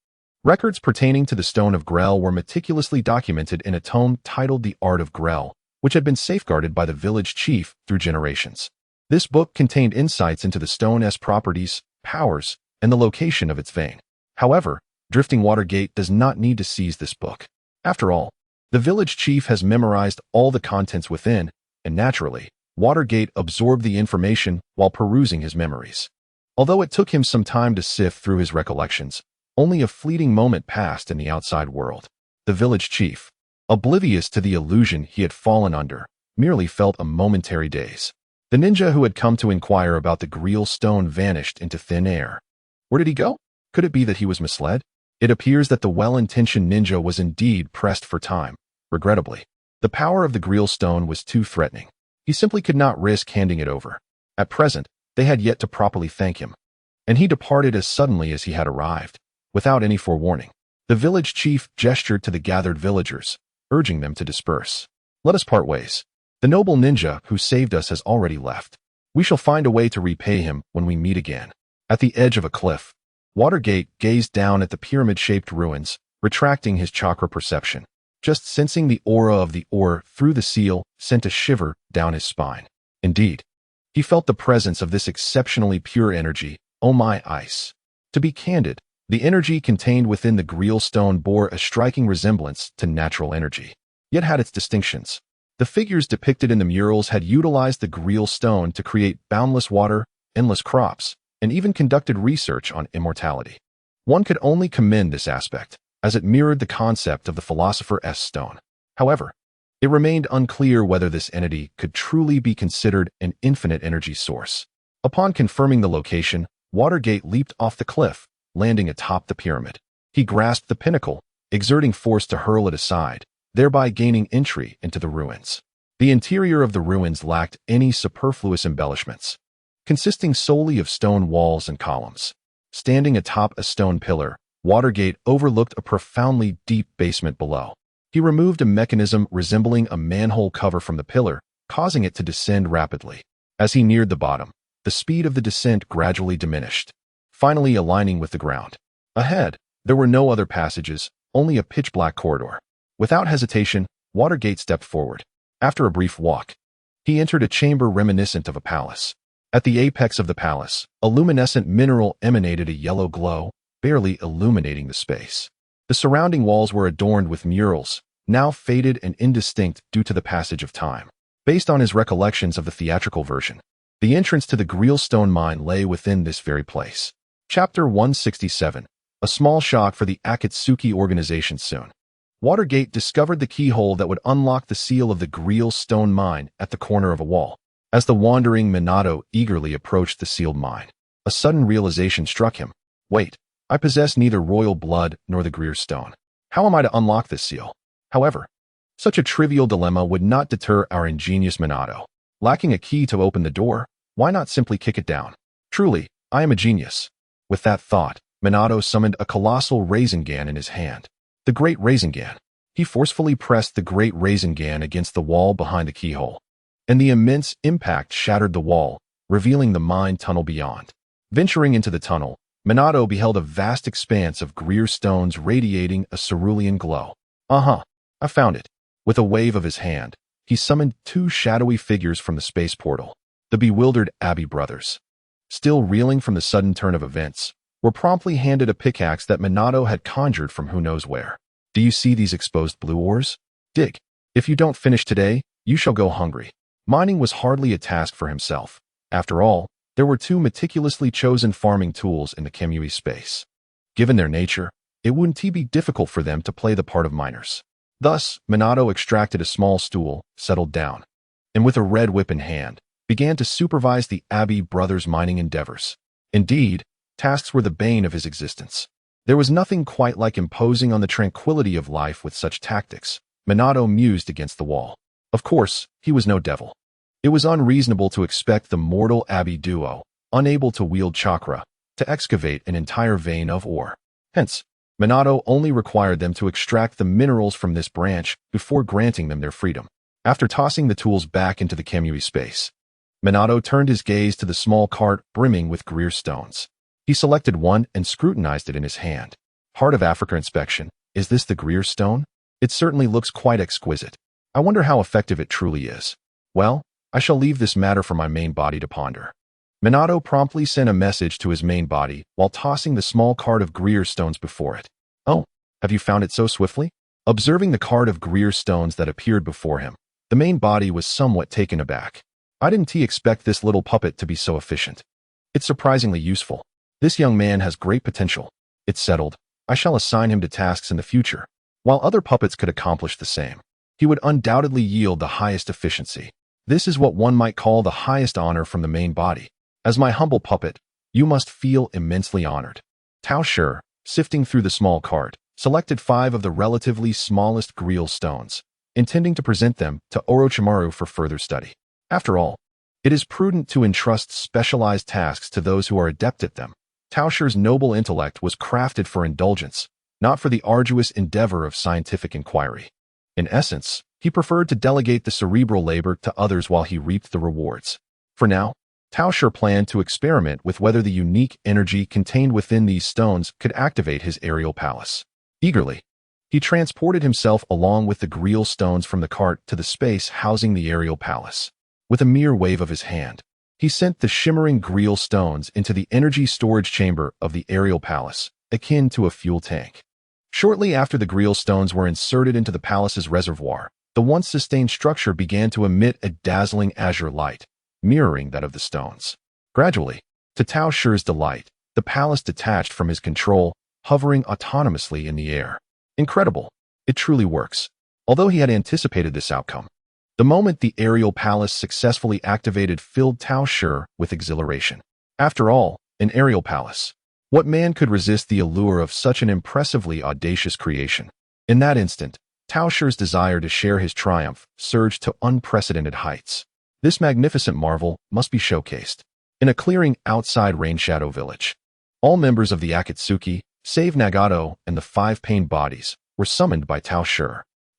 Records pertaining to the Stone of Grell were meticulously documented in a tome titled The Art of Grell, which had been safeguarded by the village chief through generations. This book contained insights into the stone's properties, powers, and the location of its vein. However, Drifting Watergate does not need to seize this book. After all, the village chief has memorized all the contents within, and naturally, Watergate absorbed the information while perusing his memories. Although it took him some time to sift through his recollections, only a fleeting moment passed in the outside world. The village chief, oblivious to the illusion he had fallen under, merely felt a momentary daze. The ninja who had come to inquire about the Greel stone vanished into thin air. Where did he go? Could it be that he was misled? It appears that the well-intentioned ninja was indeed pressed for time. Regrettably, the power of the Greel stone was too threatening. He simply could not risk handing it over. At present, they had yet to properly thank him, and he departed as suddenly as he had arrived, without any forewarning. The village chief gestured to the gathered villagers, urging them to disperse. Let us part ways. The noble ninja who saved us has already left. We shall find a way to repay him when we meet again. At the edge of a cliff, Watergate gazed down at the pyramid-shaped ruins, retracting his chakra perception. Just sensing the aura of the ore through the seal sent a shiver down his spine. Indeed, he felt the presence of this exceptionally pure energy. Oh my ice. To be candid, the energy contained within the Greel stone bore a striking resemblance to natural energy, yet had its distinctions. The figures depicted in the murals had utilized the Greel stone to create boundless water, endless crops, and even conducted research on immortality. One could only commend this aspect, as it mirrored the concept of the Philosopher's Stone. However, it remained unclear whether this entity could truly be considered an infinite energy source. Upon confirming the location, Watergate leaped off the cliff, landing atop the pyramid. He grasped the pinnacle, exerting force to hurl it aside, thereby gaining entry into the ruins. The interior of the ruins lacked any superfluous embellishments, consisting solely of stone walls and columns. Standing atop a stone pillar, Watergate overlooked a profoundly deep basement below. He removed a mechanism resembling a manhole cover from the pillar, causing it to descend rapidly. As he neared the bottom, the speed of the descent gradually diminished, finally aligning with the ground. Ahead, there were no other passages, only a pitch-black corridor. Without hesitation, Watergate stepped forward. After a brief walk, he entered a chamber reminiscent of a palace. At the apex of the palace, a luminescent mineral emanated a yellow glow, barely illuminating the space. The surrounding walls were adorned with murals, now faded and indistinct due to the passage of time. Based on his recollections of the theatrical version, the entrance to the Greel stone mine lay within this very place. Chapter 167. A small shock for the Akatsuki organization soon. Watergate discovered the keyhole that would unlock the seal of the Greel stone mine at the corner of a wall. As the wandering Minato eagerly approached the sealed mine, a sudden realization struck him. Wait, I possess neither royal blood nor the Greel stone. How am I to unlock this seal? However, such a trivial dilemma would not deter our ingenious Minato. Lacking a key to open the door, why not simply kick it down? Truly, I am a genius. With that thought, Minato summoned a colossal Rasengan in his hand. The Great Rasengan. He forcefully pressed the Great Rasengan against the wall behind the keyhole, and the immense impact shattered the wall, revealing the mine tunnel beyond. Venturing into the tunnel, Minato beheld a vast expanse of Greer stones radiating a cerulean glow. I found it. With a wave of his hand, he summoned two shadowy figures from the space portal. The bewildered Abbey brothers, still reeling from the sudden turn of events, were promptly handed a pickaxe that Minato had conjured from who knows where. Do you see these exposed blue ores? Dig. If you don't finish today, you shall go hungry. Mining was hardly a task for himself. After all, there were two meticulously chosen farming tools in the Kemui space. Given their nature, it wouldn't be difficult for them to play the part of miners. Thus, Minato extracted a small stool, settled down, and with a red whip in hand, began to supervise the Abbey brothers' mining endeavors. Indeed, tasks were the bane of his existence. There was nothing quite like imposing on the tranquility of life with such tactics. Minato mused against the wall. Of course, he was no devil. It was unreasonable to expect the mortal Abbey duo, unable to wield chakra, to excavate an entire vein of ore. Hence, Minato only required them to extract the minerals from this branch before granting them their freedom. After tossing the tools back into the Kemui space, Minato turned his gaze to the small cart brimming with Greer stones. He selected one and scrutinized it in his hand. Heart of Africa inspection. Is this the Greer stone? It certainly looks quite exquisite. I wonder how effective it truly is. Well, I shall leave this matter for my main body to ponder. Minato promptly sent a message to his main body while tossing the small cart of Greer stones before it. Oh, have you found it so swiftly? Observing the cart of Greer stones that appeared before him, the main body was somewhat taken aback. I didn't expect this little puppet to be so efficient. It's surprisingly useful. This young man has great potential. It's settled. I shall assign him to tasks in the future. While other puppets could accomplish the same, he would undoubtedly yield the highest efficiency. This is what one might call the highest honor from the main body. As my humble puppet, you must feel immensely honored. Tao Shi, sifting through the small cart, selected 5 of the relatively smallest Greer stones, intending to present them to Orochimaru for further study. After all, it is prudent to entrust specialized tasks to those who are adept at them. Tao Shi's noble intellect was crafted for indulgence, not for the arduous endeavor of scientific inquiry. In essence, he preferred to delegate the cerebral labor to others while he reaped the rewards. For now, Tao Shi planned to experiment with whether the unique energy contained within these stones could activate his aerial palace. Eagerly, he transported himself along with the Greer stones from the cart to the space housing the aerial palace. With a mere wave of his hand, he sent the shimmering Greer stones into the energy storage chamber of the aerial palace, akin to a fuel tank. Shortly after the Greer stones were inserted into the palace's reservoir, the once sustained structure began to emit a dazzling azure light, mirroring that of the stones. Gradually, to Tao Shi's delight, the palace detached from his control, hovering autonomously in the air. Incredible. It truly works. Although he had anticipated this outcome, the moment the aerial palace successfully activated filled Tao Shi with exhilaration. After all, an aerial palace. What man could resist the allure of such an impressively audacious creation? In that instant, Tao Shi's desire to share his triumph surged to unprecedented heights. This magnificent marvel must be showcased in a clearing outside Rainshadow Village. All members of the Akatsuki, save Nagato and the 5 pain bodies, were summoned by Tao Shi.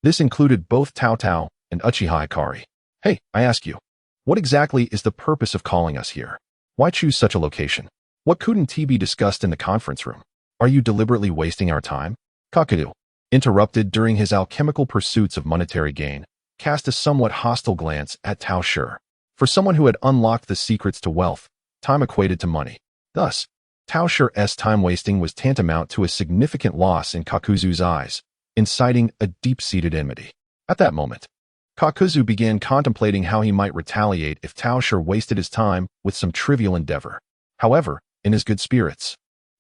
This included both Tao Tao and Uchiha Ikari. Hey, I ask you, what exactly is the purpose of calling us here? Why choose such a location? What couldn't be discussed in the conference room? Are you deliberately wasting our time? Kakudu, interrupted during his alchemical pursuits of monetary gain, cast a somewhat hostile glance at Tao Shi. For someone who had unlocked the secrets to wealth, time equated to money. Thus, Tao Shi's time wasting was tantamount to a significant loss in Kakuzu's eyes, inciting a deep-seated enmity. At that moment, Kakuzu began contemplating how he might retaliate if Tao Shi wasted his time with some trivial endeavor. However, in his good spirits,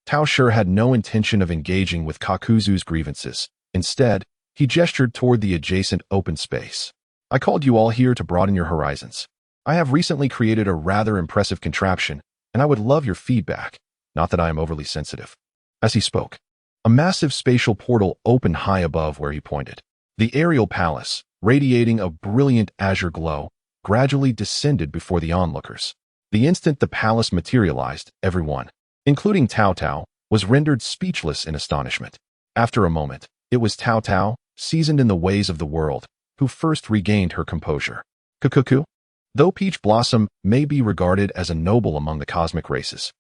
Tao Shi had no intention of engaging with Kakuzu's grievances. Instead, he gestured toward the adjacent open space. I called you all here to broaden your horizons. I have recently created a rather impressive contraption, and I would love your feedback. Not that I am overly sensitive. As he spoke, a massive spatial portal opened high above where he pointed. The aerial palace, radiating a brilliant azure glow, gradually descended before the onlookers. The instant the palace materialized, everyone, including Tao Tao, was rendered speechless in astonishment. After a moment, it was Tao Tao, seasoned in the ways of the world, who first regained her composure. Kukuku? Though Peach Blossom may be regarded as a noble among the cosmic races,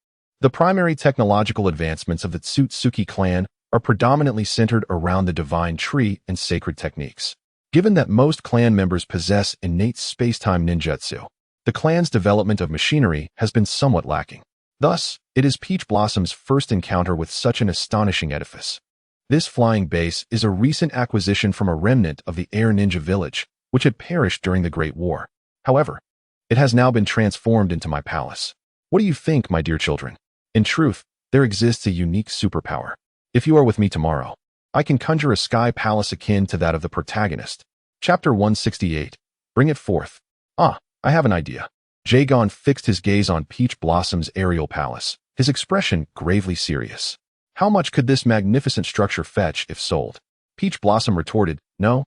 The primary technological advancements of the Otsutsuki clan are predominantly centered around the divine tree and sacred techniques. Given that most clan members possess innate space-time ninjutsu, the clan's development of machinery has been somewhat lacking. Thus, it is Peach Blossom's first encounter with such an astonishing edifice. This flying base is a recent acquisition from a remnant of the Air Ninja Village, which had perished during the Great War. However, it has now been transformed into my palace. What do you think, my dear children? In truth, there exists a unique superpower. If you are with me tomorrow, I can conjure a sky palace akin to that of the protagonist. Chapter 168. Bring it forth. I have an idea. Jagon fixed his gaze on Peach Blossom's aerial palace, his expression gravely serious. How much could this magnificent structure fetch if sold? Peach Blossom retorted, no.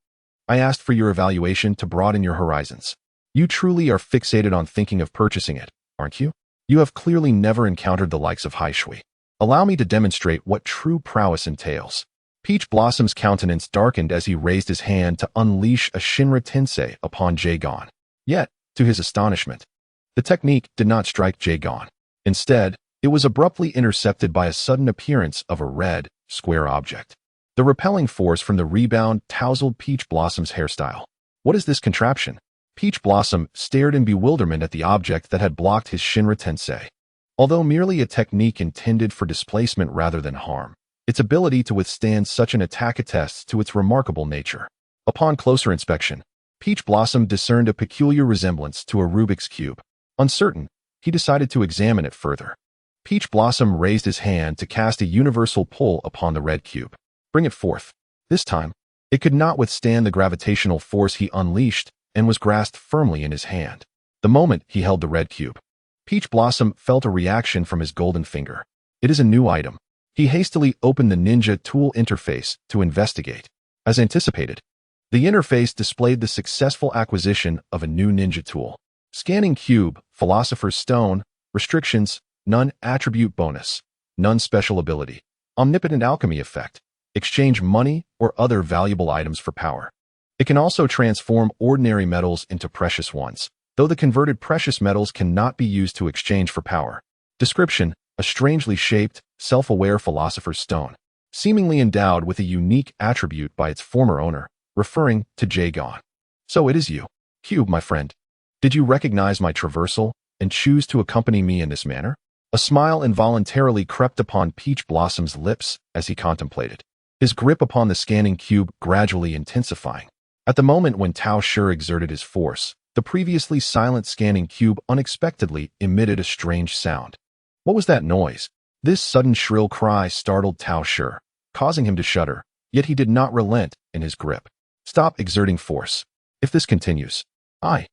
I asked for your evaluation to broaden your horizons. You truly are fixated on thinking of purchasing it, aren't you? You have clearly never encountered the likes of Haishui. Allow me to demonstrate what true prowess entails. Peach Blossom's countenance darkened as he raised his hand to unleash a Shinra Tensei upon Jagon. Yet, to his astonishment, the technique did not strike Jagon. Instead, it was abruptly intercepted by a sudden appearance of a red, square object. The repelling force from the rebound tousled Peach Blossom's hairstyle. What is this contraption? Peach Blossom stared in bewilderment at the object that had blocked his Shinra Tensei. Although merely a technique intended for displacement rather than harm, its ability to withstand such an attack attests to its remarkable nature. Upon closer inspection, Peach Blossom discerned a peculiar resemblance to a Rubik's Cube. Uncertain, he decided to examine it further. Peach Blossom raised his hand to cast a universal pull upon the red cube. Bring it forth. This time, it could not withstand the gravitational force he unleashed and was grasped firmly in his hand. The moment he held the red cube, Peach Blossom felt a reaction from his golden finger. It is a new item. He hastily opened the ninja tool interface to investigate. As anticipated, the interface displayed the successful acquisition of a new ninja tool. Scanning cube, Philosopher's Stone, restrictions, none attribute bonus, none special ability, omnipotent alchemy effect, exchange money or other valuable items for power. It can also transform ordinary metals into precious ones, though the converted precious metals cannot be used to exchange for power. Description: a strangely shaped, self-aware Philosopher's Stone, seemingly endowed with a unique attribute by its former owner, referring to Jagon. So it is you, Cube, my friend. Did you recognize my traversal and choose to accompany me in this manner? A smile involuntarily crept upon Peach Blossom's lips as he contemplated, his grip upon the scanning cube gradually intensifying. At the moment when Tao Shi exerted his force, the previously silent scanning cube unexpectedly emitted a strange sound. What was that noise? This sudden shrill cry startled Tao Shi, causing him to shudder, yet he did not relent in his grip. Stop exerting force. If this continues, the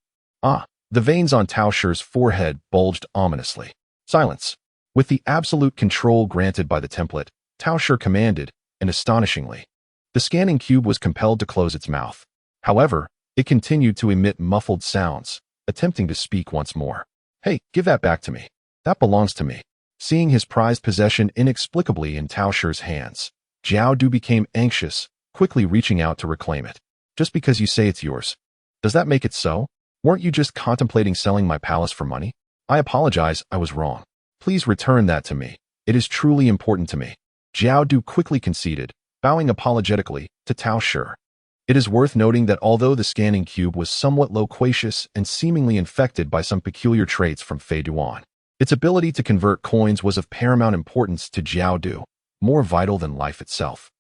veins on Tao Shi's forehead bulged ominously. Silence. With the absolute control granted by the template, Tao Shi commanded, and astonishingly, the scanning cube was compelled to close its mouth. However, it continued to emit muffled sounds, attempting to speak once more. Hey, give that back to me. That belongs to me. Seeing his prized possession inexplicably in Tao Shi's hands, Xiao Du became anxious, quickly reaching out to reclaim it. Just because you say it's yours, does that make it so? Weren't you just contemplating selling my palace for money? I apologize, I was wrong. Please return that to me. It is truly important to me. Xiao Du quickly conceded, bowing apologetically to Tao Shi. It is worth noting that although the scanning cube was somewhat loquacious and seemingly infected by some peculiar traits from Fei Duan, its ability to convert coins was of paramount importance to Xiao Du, more vital than life itself.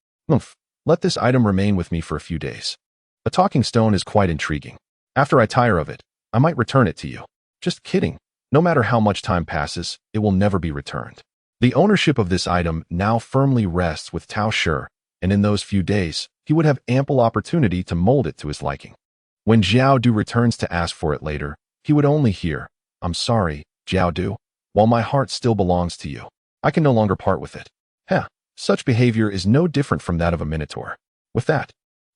Let this item remain with me for a few days. A talking stone is quite intriguing. After I tire of it, I might return it to you. Just kidding. No matter how much time passes, it will never be returned. The ownership of this item now firmly rests with Tao Shi, and in those few days, he would have ample opportunity to mold it to his liking. When Xiao Du returns to ask for it later, he would only hear, "I'm sorry, Xiao Du, while my heart still belongs to you, I can no longer part with it." Such behavior is no different from that of a minotaur. With that,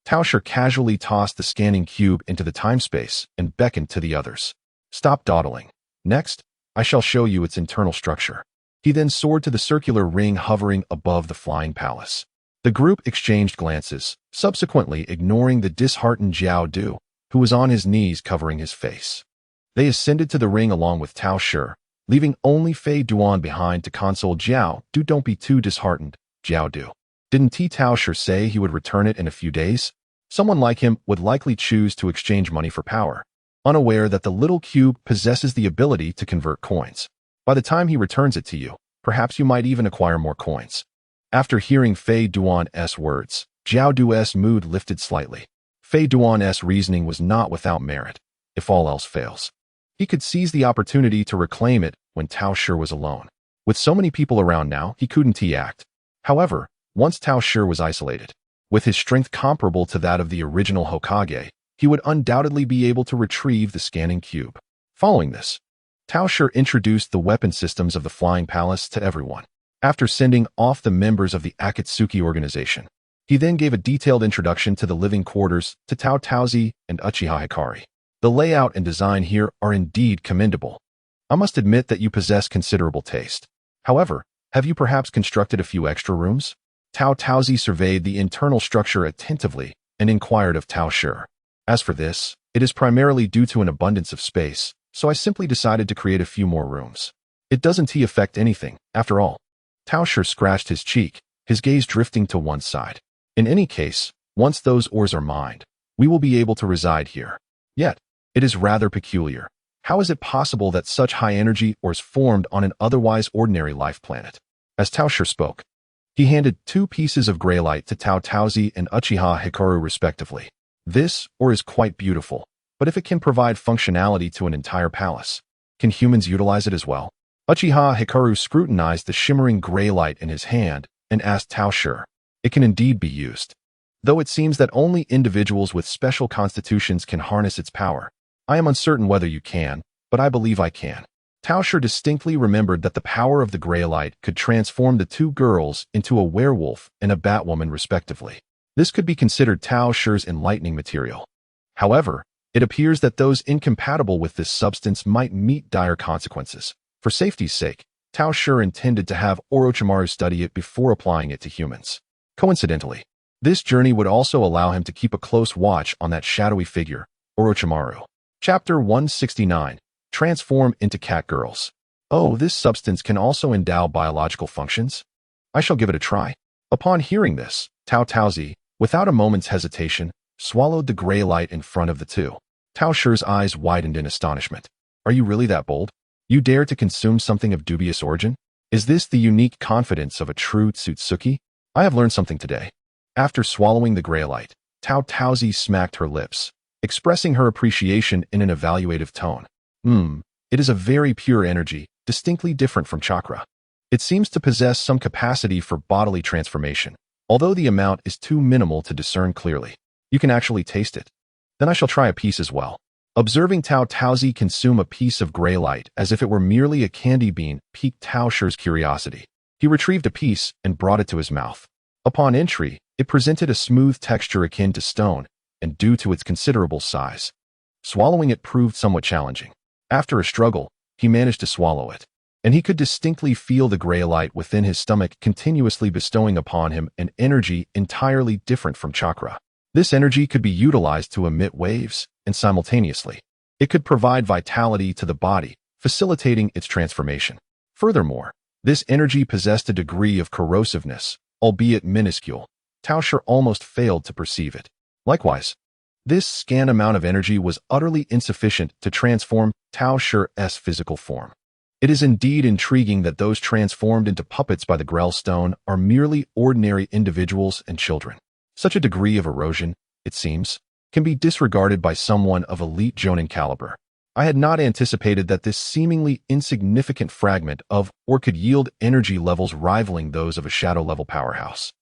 Tao Shi casually tossed the scanning cube into the time-space and beckoned to the others. Stop dawdling. Next, I shall show you its internal structure. He then soared to the circular ring hovering above the flying palace. The group exchanged glances, subsequently ignoring the disheartened Xiao Du, who was on his knees covering his face. They ascended to the ring along with Tao Shi, leaving only Fei Duan behind to console Jiao. Don't be too disheartened, Jiao Du. Didn't Tao Shi say he would return it in a few days? Someone like him would likely choose to exchange money for power, unaware that the little cube possesses the ability to convert coins. By the time he returns it to you, perhaps you might even acquire more coins. After hearing Fei Duan's words, Jiao Du's mood lifted slightly. Fei Duan's reasoning was not without merit. If all else fails, he could seize the opportunity to reclaim it when Tao Shi was alone. With so many people around now, he couldn't act. However, once Tao Shi was isolated, with his strength comparable to that of the original Hokage, he would undoubtedly be able to retrieve the scanning cube. Following this, Tao Shi introduced the weapon systems of the Flying Palace to everyone. After sending off the members of the Akatsuki organization, he then gave a detailed introduction to the living quarters to Tao Shi and Uchiha Hikari. The layout and design here are indeed commendable. I must admit that you possess considerable taste. However, have you perhaps constructed a few extra rooms? Tao Shi surveyed the internal structure attentively and inquired of Tao Shi. As for this, it is primarily due to an abundance of space, so I simply decided to create a few more rooms. It doesn't affect anything, after all. Tao Shi scratched his cheek, his gaze drifting to one side. In any case, once those ores are mined, we will be able to reside here. Yet, it is rather peculiar. How is it possible that such high-energy ores formed on an otherwise ordinary life planet? As Tao Shi spoke, he handed 2 pieces of greylite to Tao Shi and Uchiha Hikaru respectively. This ore is quite beautiful, but if it can provide functionality to an entire palace, can humans utilize it as well? Uchiha Hikaru scrutinized the shimmering greylite in his hand and asked Tao Shi. It can indeed be used, though it seems that only individuals with special constitutions can harness its power. I am uncertain whether you can, but I believe I can. Tao Shi distinctly remembered that the power of the greylite could transform the 2 girls into a werewolf and a batwoman respectively. This could be considered Tao Shi's enlightening material. However, it appears that those incompatible with this substance might meet dire consequences. For safety's sake, Tao Shi intended to have Orochimaru study it before applying it to humans. Coincidentally, this journey would also allow him to keep a close watch on that shadowy figure, Orochimaru. Chapter 169. Transform into cat girls. Oh, this substance can also endow biological functions? I shall give it a try. Upon hearing this, Tao Shi, without a moment's hesitation, swallowed the greylite in front of the 2. Tao Shi's eyes widened in astonishment. Are you really that bold? You dare to consume something of dubious origin? Is this the unique confidence of a true Otsutsuki? I have learned something today. After swallowing the greylite, Tao Shi smacked her lips, expressing her appreciation in an evaluative tone. It is a very pure energy, distinctly different from chakra. It seems to possess some capacity for bodily transformation, although the amount is too minimal to discern clearly. You can actually taste it. Then I shall try a piece as well. Observing Tao Shi consume a piece of greylite as if it were merely a candy bean piqued Tao Shi's curiosity. He retrieved a piece and brought it to his mouth. Upon entry, it presented a smooth texture akin to stone, and due to its considerable size, swallowing it proved somewhat challenging. After a struggle, he managed to swallow it, and he could distinctly feel the greylite within his stomach continuously bestowing upon him an energy entirely different from chakra. This energy could be utilized to emit waves, and simultaneously, it could provide vitality to the body, facilitating its transformation. Furthermore, this energy possessed a degree of corrosiveness, albeit minuscule. Tao Shi almost failed to perceive it. Likewise, this scant amount of energy was utterly insufficient to transform Tao Shi's physical form. It is indeed intriguing that those transformed into puppets by the Grell Stone are merely ordinary individuals and children. Such a degree of erosion, it seems, can be disregarded by someone of elite Jonin caliber. I had not anticipated that this seemingly insignificant fragment of or could yield energy levels rivaling those of a shadow-level powerhouse.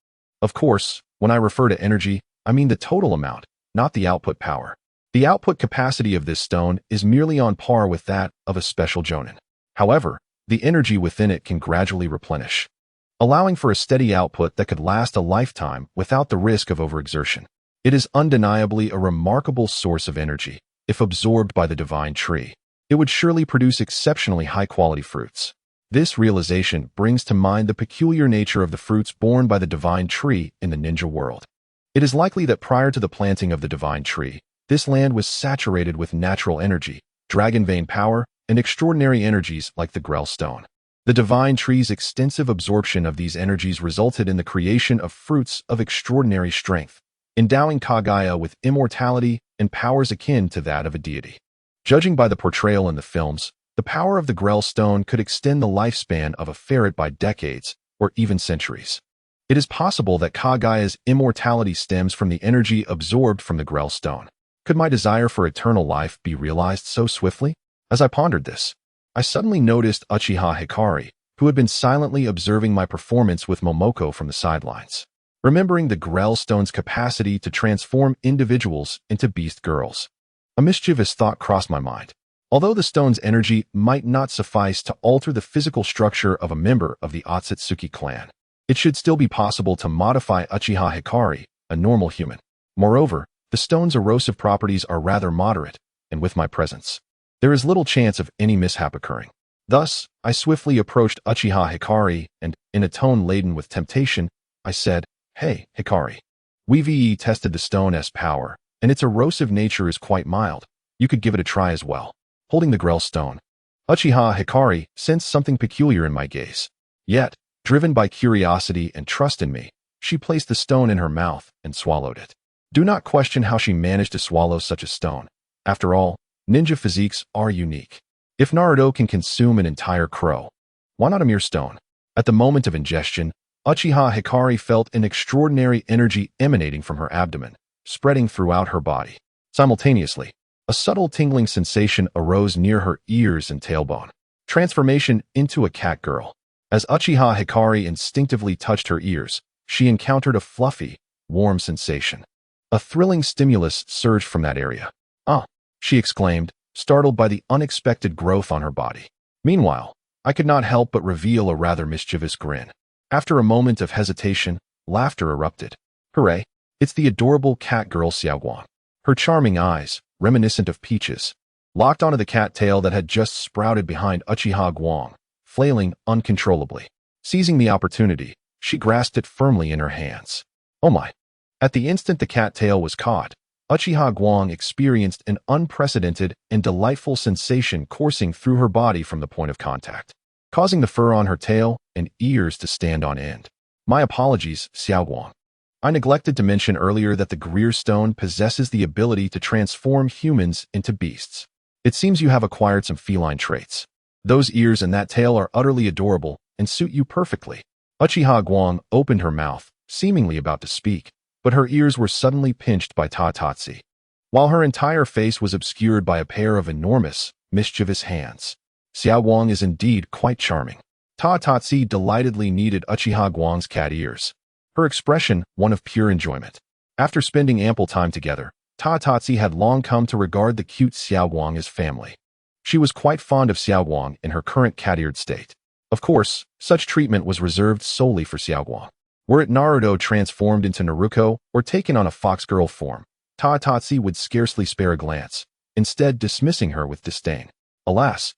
Of course, when I refer to energy, I mean the total amount, not the output power. The output capacity of this stone is merely on par with that of a special Jonin. However, the energy within it can gradually replenish, allowing for a steady output that could last a lifetime without the risk of overexertion. It is undeniably a remarkable source of energy. If absorbed by the divine tree, it would surely produce exceptionally high-quality fruits. This realization brings to mind the peculiar nature of the fruits borne by the divine tree in the ninja world. It is likely that prior to the planting of the divine tree, this land was saturated with natural energy, dragon vein power, and extraordinary energies like the Grell Stone. The divine tree's extensive absorption of these energies resulted in the creation of fruits of extraordinary strength, endowing Kaguya with immortality and powers akin to that of a deity. Judging by the portrayal in the films, the power of the Grell Stone could extend the lifespan of a ferret by decades or even centuries. It is possible that Kaguya's immortality stems from the energy absorbed from the Grell Stone. Could my desire for eternal life be realized so swiftly? As I pondered this, I suddenly noticed Uchiha Hikari, who had been silently observing my performance with Momoko from the sidelines. Remembering the Grell Stone's capacity to transform individuals into beast girls, a mischievous thought crossed my mind. Although the stone's energy might not suffice to alter the physical structure of a member of the Otsutsuki clan, it should still be possible to modify Uchiha Hikari, a normal human. Moreover, the stone's erosive properties are rather moderate, and with my presence, there is little chance of any mishap occurring. Thus, I swiftly approached Uchiha Hikari and, in a tone laden with temptation, I said, "Hey, Hikari. We've tested the stone's power, and its erosive nature is quite mild. You could give it a try as well." Holding the Grell Stone, Uchiha Hikari sensed something peculiar in my gaze. Yet, driven by curiosity and trust in me, she placed the stone in her mouth and swallowed it. Do not question how she managed to swallow such a stone. After all, ninja physiques are unique. If Naruto can consume an entire crow, why not a mere stone? At the moment of ingestion, Uchiha Hikari felt an extraordinary energy emanating from her abdomen, spreading throughout her body. Simultaneously, a subtle tingling sensation arose near her ears and tailbone. Transformation into a cat girl. As Uchiha Hikari instinctively touched her ears, she encountered a fluffy, warm sensation. A thrilling stimulus surged from that area. "Ah!" she exclaimed, startled by the unexpected growth on her body. Meanwhile, I could not help but reveal a rather mischievous grin. After a moment of hesitation, laughter erupted. "Hooray! It's the adorable cat girl Xiao Gang." Her charming eyes, reminiscent of peaches, locked onto the cat tail that had just sprouted behind Uchiha Gang, flailing uncontrollably. Seizing the opportunity, she grasped it firmly in her hands. Oh my! At the instant the cat tail was caught, Uchiha Gang experienced an unprecedented and delightful sensation coursing through her body from the point of contact, causing the fur on her tail and ears to stand on end. My apologies, Xiao Gang. I neglected to mention earlier that the Grell Stone possesses the ability to transform humans into beasts. It seems you have acquired some feline traits. Those ears and that tail are utterly adorable and suit you perfectly. Uchiha Gang opened her mouth, seemingly about to speak, but her ears were suddenly pinched by Tatotsi, while her entire face was obscured by a pair of enormous, mischievous hands. Xiao Gang is indeed quite charming. Tatotsi delightedly kneaded Uchiha Gang's cat ears, her expression one of pure enjoyment. After spending ample time together, Tatotsi had long come to regard the cute Xiao Gang as family. She was quite fond of Xiao Gang in her current cat-eared state. Of course, such treatment was reserved solely for Xiao Gang. Were it Naruto transformed into Naruto or taken on a fox girl form, Tatotsi would scarcely spare a glance, instead dismissing her with disdain. Alas,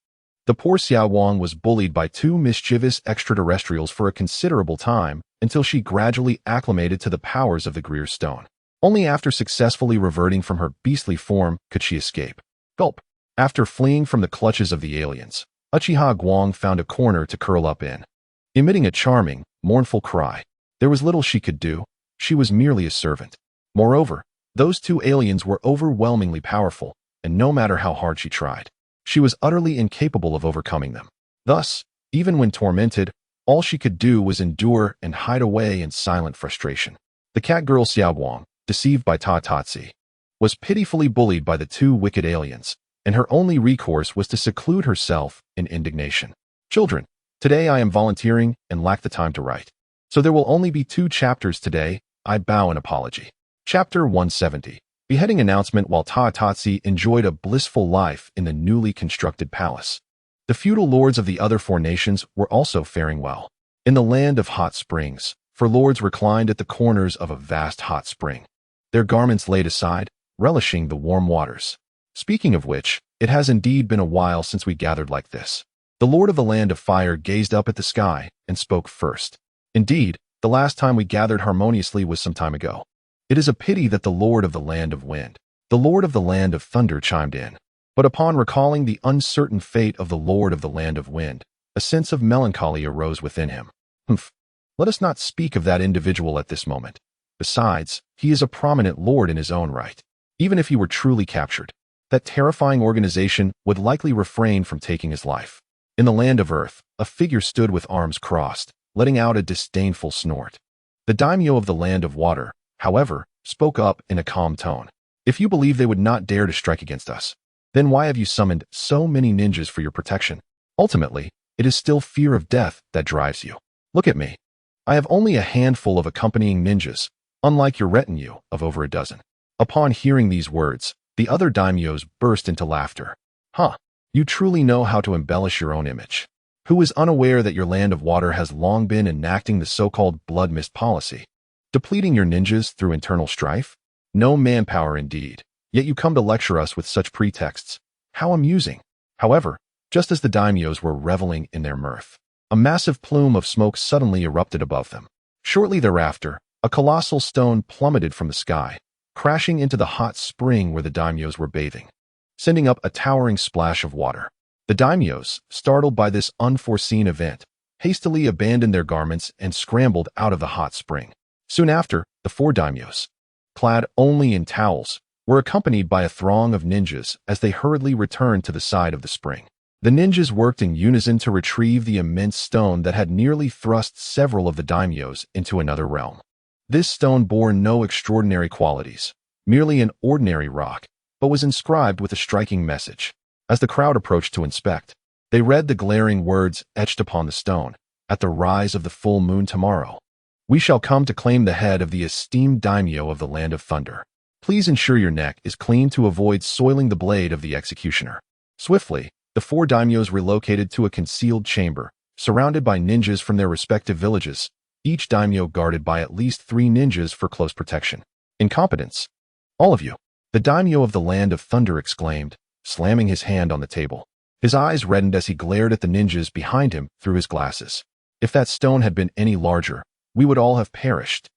the poor Xiao Gang was bullied by two mischievous extraterrestrials for a considerable time until she gradually acclimated to the powers of the Grell Stone. Only after successfully reverting from her beastly form could she escape. Gulp. After fleeing from the clutches of the aliens, Uchiha Gang found a corner to curl up in. Emitting a charming, mournful cry, there was little she could do. She was merely a servant. Moreover, those two aliens were overwhelmingly powerful, and no matter how hard she tried, she was utterly incapable of overcoming them. Thus, even when tormented, all she could do was endure and hide away in silent frustration. The cat girl Xiao Gang, deceived by Tatotsi, was pitifully bullied by the two wicked aliens, and her only recourse was to seclude herself in indignation. Children, today I am volunteering and lack the time to write. So there will only be 2 chapters today. I bow in apology. Chapter 170. Beheading announcement. While Tatotsi enjoyed a blissful life in the newly constructed palace, the feudal lords of the other 4 nations were also faring well. In the land of hot springs, 4 lords reclined at the corners of a vast hot spring, their garments laid aside, relishing the warm waters. Speaking of which, it has indeed been a while since we gathered like this. The lord of the land of fire gazed up at the sky and spoke first. Indeed, the last time we gathered harmoniously was some time ago. It is a pity that the lord of the land of wind, the lord of the land of thunder chimed in. But upon recalling the uncertain fate of the Lord of the Land of Wind, a sense of melancholy arose within him. Humph. Let us not speak of that individual at this moment. Besides, he is a prominent lord in his own right. Even if he were truly captured, that terrifying organization would likely refrain from taking his life. In the land of Earth, a figure stood with arms crossed, letting out a disdainful snort. The daimyo of the Land of Water, however, spoke up in a calm tone. If you believe they would not dare to strike against us, then why have you summoned so many ninjas for your protection? Ultimately, it is still fear of death that drives you. Look at me. I have only a handful of accompanying ninjas, unlike your retinue of over a dozen. Upon hearing these words, the other daimyos burst into laughter. Huh, you truly know how to embellish your own image. Who is unaware that your Land of Water has long been enacting the so-called blood mist policy? Depleting your ninjas through internal strife? No manpower indeed, yet you come to lecture us with such pretexts. How amusing. However, just as the daimyos were reveling in their mirth, a massive plume of smoke suddenly erupted above them. Shortly thereafter, a colossal stone plummeted from the sky, crashing into the hot spring where the daimyos were bathing, sending up a towering splash of water. The daimyos, startled by this unforeseen event, hastily abandoned their garments and scrambled out of the hot spring. Soon after, the four daimyos, clad only in towels, were accompanied by a throng of ninjas as they hurriedly returned to the side of the spring. The ninjas worked in unison to retrieve the immense stone that had nearly thrust several of the daimyos into another realm. This stone bore no extraordinary qualities, merely an ordinary rock, but was inscribed with a striking message. As the crowd approached to inspect, they read the glaring words etched upon the stone: "At the rise of the full moon tomorrow, we shall come to claim the head of the esteemed daimyo of the Land of Thunder. Please ensure your neck is clean to avoid soiling the blade of the executioner." Swiftly, the four daimyos relocated to a concealed chamber, surrounded by ninjas from their respective villages, each daimyo guarded by at least 3 ninjas for close protection. Incompetence. All of you, the daimyo of the Land of Thunder exclaimed, slamming his hand on the table. His eyes reddened as he glared at the ninjas behind him through his glasses. If that stone had been any larger, we would all have perished.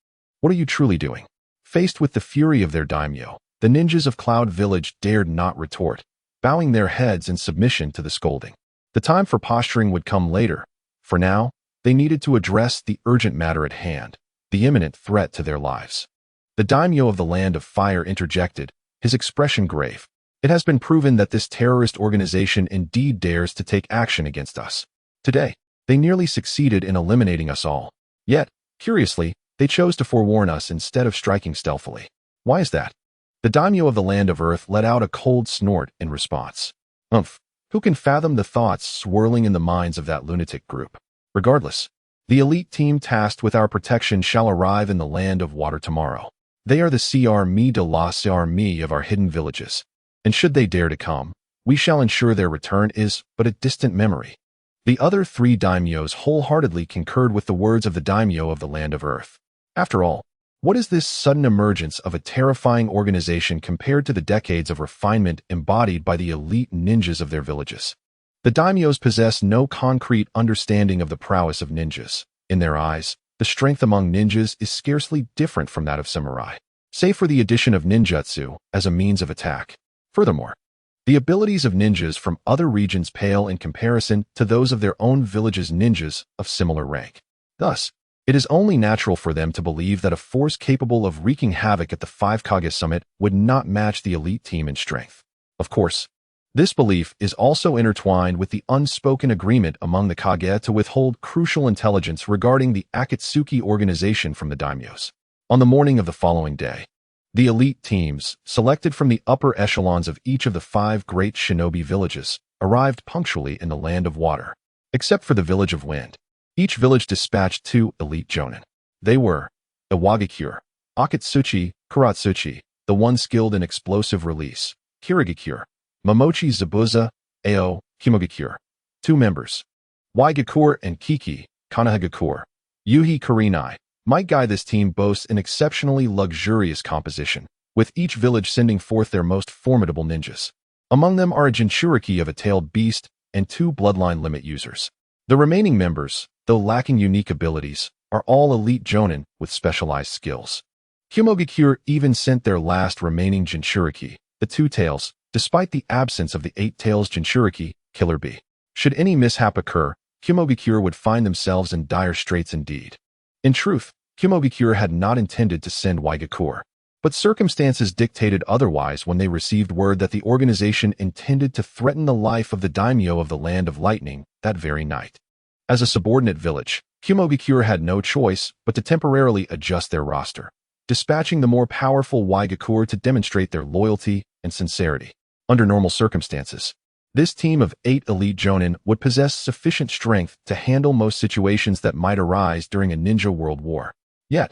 What are you truly doing? Faced with the fury of their daimyo, the ninjas of Cloud Village dared not retort, bowing their heads in submission to the scolding. The time for posturing would come later. For now, they needed to address the urgent matter at hand, the imminent threat to their lives. The daimyo of the Land of Fire interjected, his expression grave. It has been proven that this terrorist organization indeed dares to take action against us. Today, they nearly succeeded in eliminating us all. Yet, curiously, they chose to forewarn us instead of striking stealthily. Why is that? The daimyo of the Land of Earth let out a cold snort in response. Umph, who can fathom the thoughts swirling in the minds of that lunatic group? Regardless, the elite team tasked with our protection shall arrive in the Land of Water tomorrow. They are the CR de la CR of our hidden villages. And should they dare to come, we shall ensure their return is but a distant memory. The other 3 daimyos wholeheartedly concurred with the words of the daimyo of the Land of Earth. After all, what is this sudden emergence of a terrifying organization compared to the decades of refinement embodied by the elite ninjas of their villages? The daimyos possess no concrete understanding of the prowess of ninjas. In their eyes, the strength among ninjas is scarcely different from that of samurai, save for the addition of ninjutsu as a means of attack. Furthermore, the abilities of ninjas from other regions pale in comparison to those of their own village's ninjas of similar rank. Thus, it is only natural for them to believe that a force capable of wreaking havoc at the 5 Kage summit would not match the elite team in strength. Of course, this belief is also intertwined with the unspoken agreement among the Kage to withhold crucial intelligence regarding the Akatsuki organization from the daimyos. On the morning of the following day, the elite teams, selected from the upper echelons of each of the 5 great shinobi villages, arrived punctually in the Land of Water. Except for the Village of Wind, each village dispatched 2 elite jonin. They were Iwagakure, Akatsuchi, Kuratsuchi, the one skilled in explosive release, Kirigakure, Momochi Zabuza, Ao, Kimogakure. 2 members, Waigakure and Kiki, Kanahagakure. Yuhi Kurinai. Might guide this team boasts an exceptionally luxurious composition, with each village sending forth their most formidable ninjas. Among them are a Jinchuriki of a tailed beast and 2 bloodline limit users. The remaining members, though lacking unique abilities, are all elite jonin with specialized skills. Kimogakure even sent their last remaining Jinchuriki, the 2 tails, despite the absence of the Eight Tails Jinchuriki, Killer Bee. Should any mishap occur, Kumobikure would find themselves in dire straits indeed. In truth, Kumobikure had not intended to send Waigakure, but circumstances dictated otherwise when they received word that the organization intended to threaten the life of the daimyo of the Land of Lightning that very night. As a subordinate village, Kumobikure had no choice but to temporarily adjust their roster, dispatching the more powerful Waigakure to demonstrate their loyalty and sincerity. Under normal circumstances, this team of 8 elite jonin would possess sufficient strength to handle most situations that might arise during a ninja world war. Yet,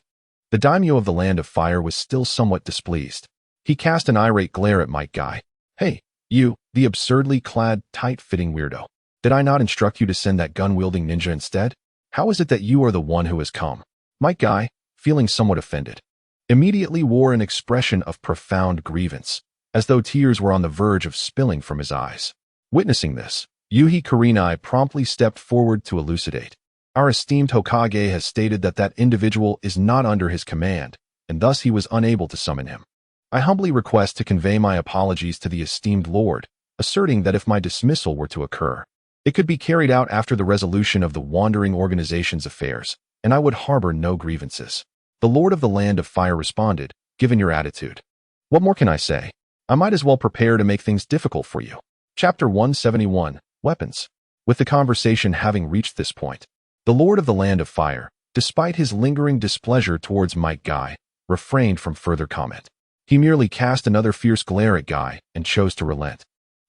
the daimyo of the Land of Fire was still somewhat displeased. He cast an irate glare at Might Guy. "Hey, you, the absurdly clad, tight-fitting weirdo. Did I not instruct you to send that gun-wielding ninja instead? How is it that you are the one who has come?" Might Guy, feeling somewhat offended, immediately wore an expression of profound grievance, as though tears were on the verge of spilling from his eyes. Witnessing this, Yuhi Kurenai promptly stepped forward to elucidate. "Our esteemed Hokage has stated that that individual is not under his command, and thus he was unable to summon him. I humbly request to convey my apologies to the esteemed lord, asserting that if my dismissal were to occur, it could be carried out after the resolution of the Wandering Organization's affairs, and I would harbor no grievances." The Lord of the Land of Fire responded, "Given your attitude, what more can I say? I might as well prepare to make things difficult for you." Chapter 171, Weapons. With the conversation having reached this point, the Lord of the Land of Fire, despite his lingering displeasure towards Might Guy, refrained from further comment. He merely cast another fierce glare at Guy and chose to relent.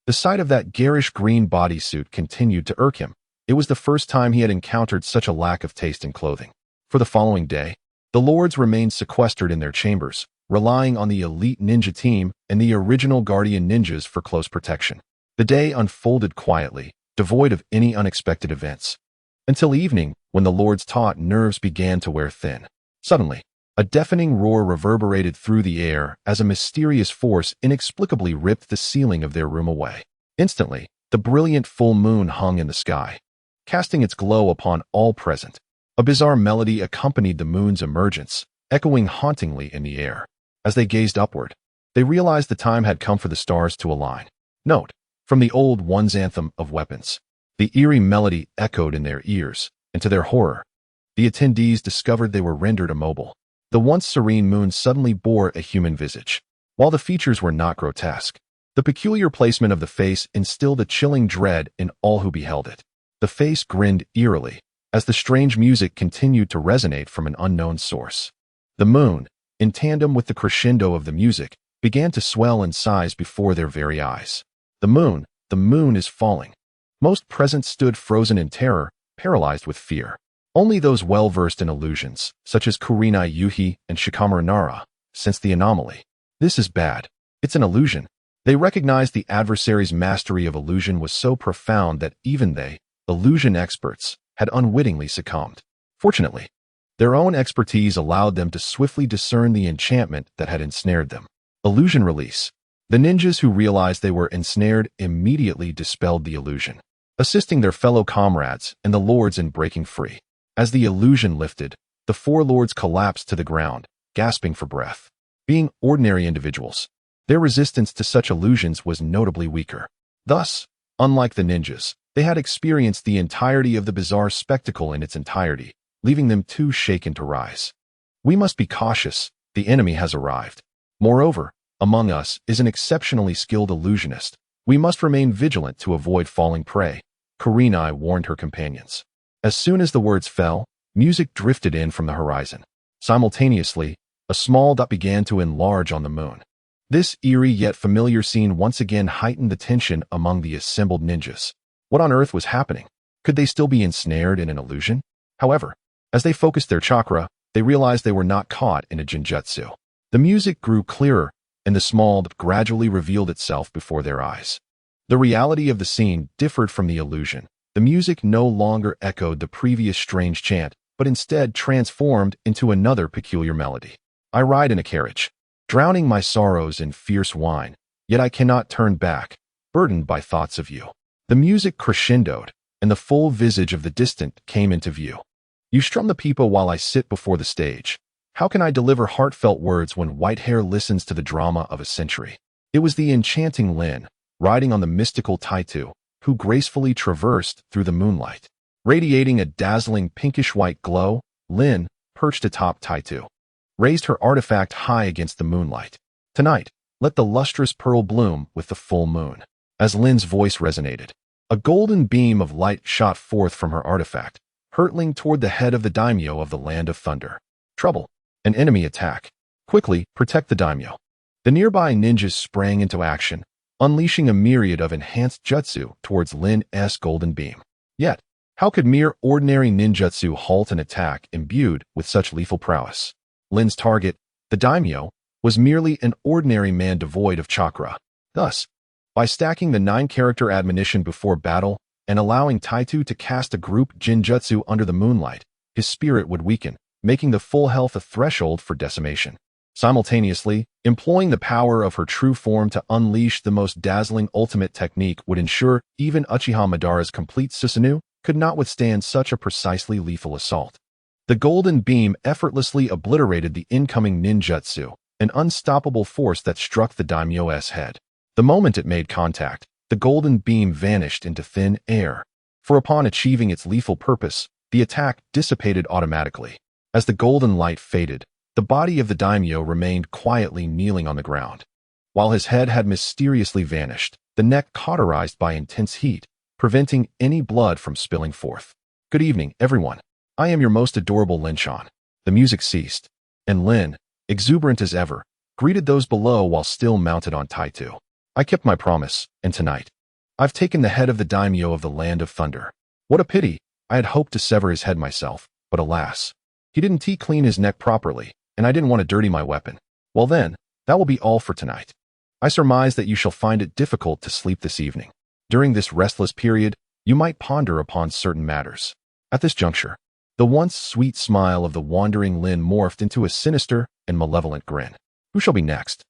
The sight of that garish green bodysuit continued to irk him. It was the first time he had encountered such a lack of taste in clothing. For the following day, the lords remained sequestered in their chambers, relying on the elite ninja team and the original guardian ninjas for close protection. The day unfolded quietly, devoid of any unexpected events. Until evening, when the lord's taut nerves began to wear thin. Suddenly, a deafening roar reverberated through the air as a mysterious force inexplicably ripped the ceiling of their room away. Instantly, the brilliant full moon hung in the sky, casting its glow upon all present. A bizarre melody accompanied the moon's emergence, echoing hauntingly in the air. As they gazed upward, they realized the time had come for the stars to align. Note: from the old One's Anthem of Weapons. The eerie melody echoed in their ears, and to their horror, the attendees discovered they were rendered immobile. The once serene moon suddenly bore a human visage. While the features were not grotesque, the peculiar placement of the face instilled a chilling dread in all who beheld it. The face grinned eerily, as the strange music continued to resonate from an unknown source. The moon, in tandem with the crescendo of the music, began to swell in size before their very eyes. The moon is falling. Most present stood frozen in terror, paralyzed with fear. Only those well-versed in illusions, such as Kurenai Yuhi and Shikamaru Nara, sensed the anomaly. This is bad. It's an illusion. They recognized the adversary's mastery of illusion was so profound that even they, illusion experts, had unwittingly succumbed. Fortunately, their own expertise allowed them to swiftly discern the enchantment that had ensnared them. Illusion release. The ninjas who realized they were ensnared immediately dispelled the illusion, assisting their fellow comrades and the lords in breaking free. As the illusion lifted, the 4 lords collapsed to the ground, gasping for breath. Being ordinary individuals, their resistance to such illusions was notably weaker. Thus, unlike the ninjas, they had experienced the entirety of the bizarre spectacle in its entirety, leaving them too shaken to rise. "We must be cautious. The enemy has arrived. Moreover, among us is an exceptionally skilled illusionist. We must remain vigilant to avoid falling prey," Kurenai warned her companions. As soon as the words fell, music drifted in from the horizon. Simultaneously, a small dot began to enlarge on the moon. This eerie yet familiar scene once again heightened the tension among the assembled ninjas. What on earth was happening? Could they still be ensnared in an illusion? However, as they focused their chakra, they realized they were not caught in a genjutsu. The music grew clearer, and the small dot gradually revealed itself before their eyes. The reality of the scene differed from the illusion. The music no longer echoed the previous strange chant, but instead transformed into another peculiar melody. "I ride in a carriage, drowning my sorrows in fierce wine, yet I cannot turn back, burdened by thoughts of you." The music crescendoed, and the full visage of the distant came into view. "You strum the people while I sit before the stage. How can I deliver heartfelt words when white hair listens to the drama of a century? It was the enchanting Lin, riding on the mystical Taitu, who gracefully traversed through the moonlight. Radiating a dazzling pinkish-white glow, Lin, perched atop Taitu, raised her artifact high against the moonlight. Tonight, let the lustrous pearl bloom with the full moon. As Lin's voice resonated, a golden beam of light shot forth from her artifact, hurtling toward the head of the daimyo of the Land of Thunder. Trouble! An enemy attack. Quickly, protect the daimyo. The nearby ninjas sprang into action, unleashing a myriad of enhanced jutsu towards Lin's golden beam. Yet, how could mere ordinary ninjutsu halt an attack imbued with such lethal prowess? Lin's target, the daimyo, was merely an ordinary man devoid of chakra. Thus, by stacking the 9-character admonition before battle and allowing Taitu to cast a group jinjutsu under the moonlight, his spirit would weaken, making the full health a threshold for decimation. Simultaneously, employing the power of her true form to unleash the most dazzling ultimate technique would ensure even Uchiha Madara's complete Susanoo could not withstand such a precisely lethal assault. The golden beam effortlessly obliterated the incoming ninjutsu, an unstoppable force that struck the daimyo's head. The moment it made contact, the golden beam vanished into thin air, for upon achieving its lethal purpose, the attack dissipated automatically. As the golden light faded, the body of the daimyo remained quietly kneeling on the ground. While his head had mysteriously vanished, the neck cauterized by intense heat, preventing any blood from spilling forth. Good evening, everyone. I am your most adorable Linshan. The music ceased, and Lin, exuberant as ever, greeted those below while still mounted on Taitu. I kept my promise, and tonight, I've taken the head of the daimyo of the Land of Thunder. What a pity! I had hoped to sever his head myself, but alas, he didn't clean his neck properly, and I didn't want to dirty my weapon. Well then, that will be all for tonight. I surmise that you shall find it difficult to sleep this evening. During this restless period, you might ponder upon certain matters. At this juncture, the once sweet smile of the wandering Lin morphed into a sinister and malevolent grin. Who shall be next?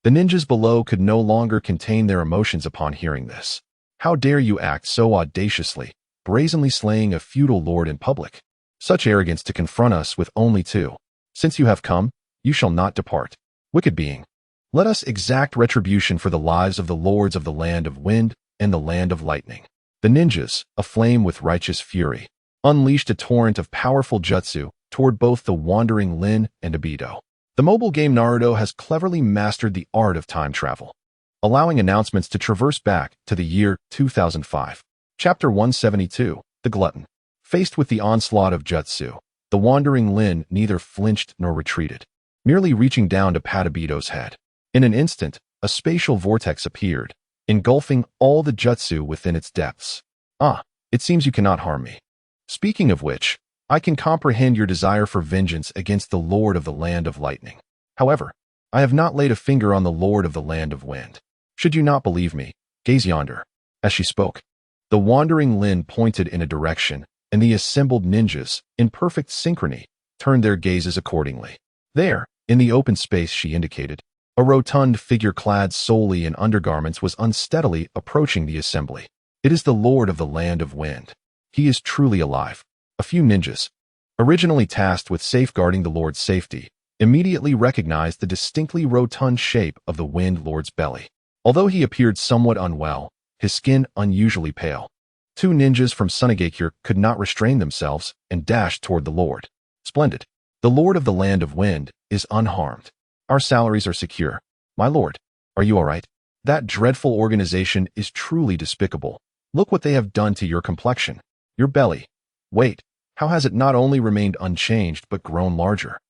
The ninjas below could no longer contain their emotions upon hearing this. How dare you act so audaciously, brazenly slaying a feudal lord in public? Such arrogance to confront us with only two. Since you have come, you shall not depart. Wicked being, let us exact retribution for the lives of the lords of the Land of Wind and the Land of Lightning. The ninjas, aflame with righteous fury, unleashed a torrent of powerful jutsu toward both the wandering Lin and Obito. The mobile game Naruto has cleverly mastered the art of time travel, allowing announcements to traverse back to the year 2005. Chapter 172, The Glutton. Faced with the onslaught of jutsu, the wandering Lin neither flinched nor retreated, merely reaching down to pat Obito's head. In an instant, a spatial vortex appeared, engulfing all the jutsu within its depths. Ah, it seems you cannot harm me. Speaking of which, I can comprehend your desire for vengeance against the Lord of the Land of Lightning. However, I have not laid a finger on the Lord of the Land of Wind. Should you not believe me, gaze yonder. As she spoke, the wandering Lin pointed in a direction, and the assembled ninjas, in perfect synchrony, turned their gazes accordingly. There, in the open space she indicated, a rotund figure clad solely in undergarments was unsteadily approaching the assembly. It is the Lord of the Land of Wind. He is truly alive. A few ninjas, originally tasked with safeguarding the Lord's safety, immediately recognized the distinctly rotund shape of the Wind Lord's belly. Although he appeared somewhat unwell, his skin unusually pale, two ninjas from Sunagakure could not restrain themselves and dashed toward the Lord. Splendid. The Lord of the Land of Wind is unharmed. Our salaries are secure. My lord, are you all right? That dreadful organization is truly despicable. Look what they have done to your complexion. Your belly. Wait, how has it not only remained unchanged but grown larger?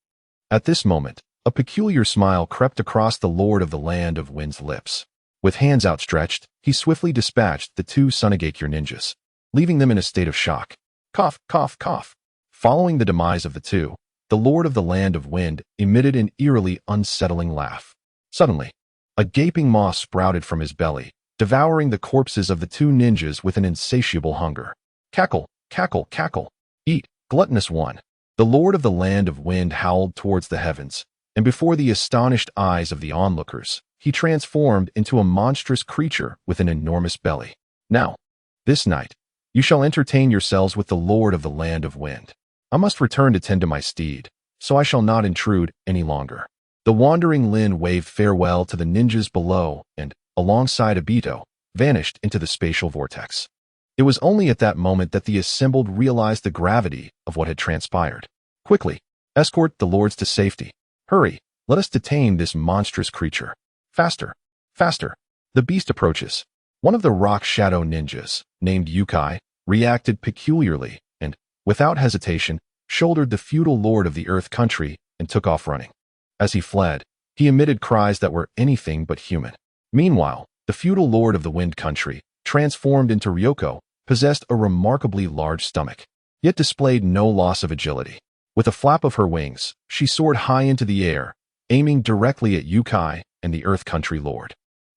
At this moment, a peculiar smile crept across the Lord of the Land of Wind's lips. With hands outstretched, he swiftly dispatched the two Sunagakure ninjas, leaving them in a state of shock. Cough, cough, cough. Following the demise of the two, the Lord of the Land of Wind emitted an eerily unsettling laugh. Suddenly, a gaping maw sprouted from his belly, devouring the corpses of the two ninjas with an insatiable hunger. Cackle, cackle, cackle. Eat, gluttonous one. The Lord of the Land of Wind howled towards the heavens, and before the astonished eyes of the onlookers, he transformed into a monstrous creature with an enormous belly. Now, this night, you shall entertain yourselves with the Lord of the Land of Wind. I must return to tend to my steed, so I shall not intrude any longer. The wandering Lin waved farewell to the ninjas below and, alongside Obito, vanished into the spatial vortex. It was only at that moment that the assembled realized the gravity of what had transpired. Quickly, escort the lords to safety. Hurry, let us detain this monstrous creature. Faster, faster. The beast approaches. One of the rock shadow ninjas, named Yukai, reacted peculiarly and, without hesitation, shouldered the feudal lord of the earth country and took off running. As he fled, he emitted cries that were anything but human. Meanwhile, the feudal lord of the wind country, transformed into Ryoko, possessed a remarkably large stomach, yet displayed no loss of agility. With a flap of her wings, she soared high into the air, aiming directly at Yukai and the Earth Country Lord.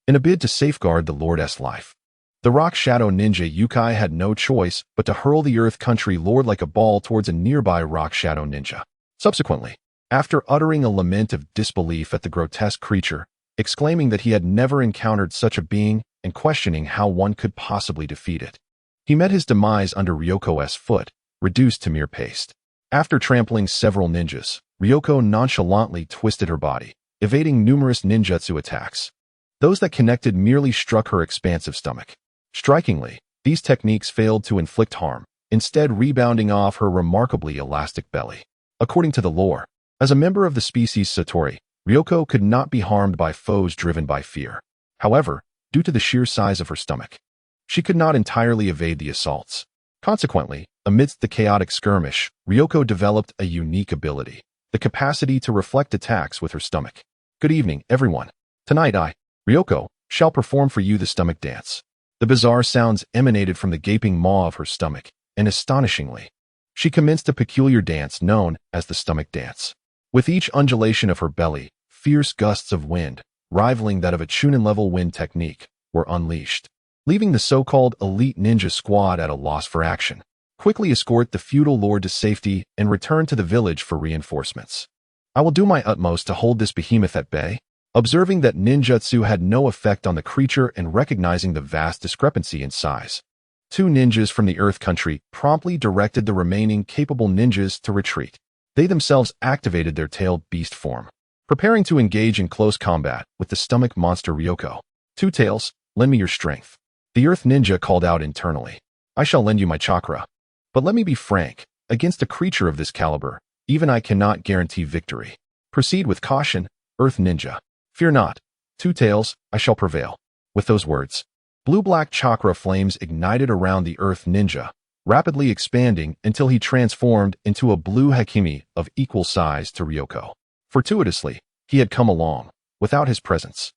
In a bid to safeguard the Lord's life, the Rock Shadow Ninja Yukai had no choice but to hurl the Earth Country Lord like a ball towards a nearby Rock Shadow Ninja. Subsequently, after uttering a lament of disbelief at the grotesque creature, exclaiming that he had never encountered such a being and questioning how one could possibly defeat it, he met his demise under Ryoko's foot, reduced to mere paste. After trampling several ninjas, Ryoko nonchalantly twisted her body, evading numerous ninjutsu attacks. Those that connected merely struck her expansive stomach. Strikingly, these techniques failed to inflict harm, instead rebounding off her remarkably elastic belly. According to the lore, as a member of the species Satori, Ryoko could not be harmed by foes driven by fear. However, due to the sheer size of her stomach, she could not entirely evade the assaults. Consequently, amidst the chaotic skirmish, Ryoko developed a unique ability, the capacity to reflect attacks with her stomach. Good evening, everyone. Tonight I, Ryoko, shall perform for you the stomach dance. The bizarre sounds emanated from the gaping maw of her stomach, and astonishingly, she commenced a peculiar dance known as the stomach dance. With each undulation of her belly, fierce gusts of wind, rivaling that of a Chunin-level wind technique, were unleashed, leaving the so-called elite ninja squad at a loss for action. Quickly escort the feudal lord to safety and return to the village for reinforcements. I will do my utmost to hold this behemoth at bay. Observing that ninjutsu had no effect on the creature and recognizing the vast discrepancy in size, two ninjas from the Earth Country promptly directed the remaining capable ninjas to retreat. They themselves activated their tailed beast form, preparing to engage in close combat with the stomach monster Ryoko. Two Tails, lend me your strength. The Earth Ninja called out internally. I shall lend you my chakra. But let me be frank, against a creature of this caliber, even I cannot guarantee victory. Proceed with caution, Earth Ninja. Fear not, Two Tails, I shall prevail. With those words, blue-black chakra flames ignited around the Earth Ninja, rapidly expanding until he transformed into a blue Hakimi of equal size to Ryoko. Fortuitously, he had come along, without his presence.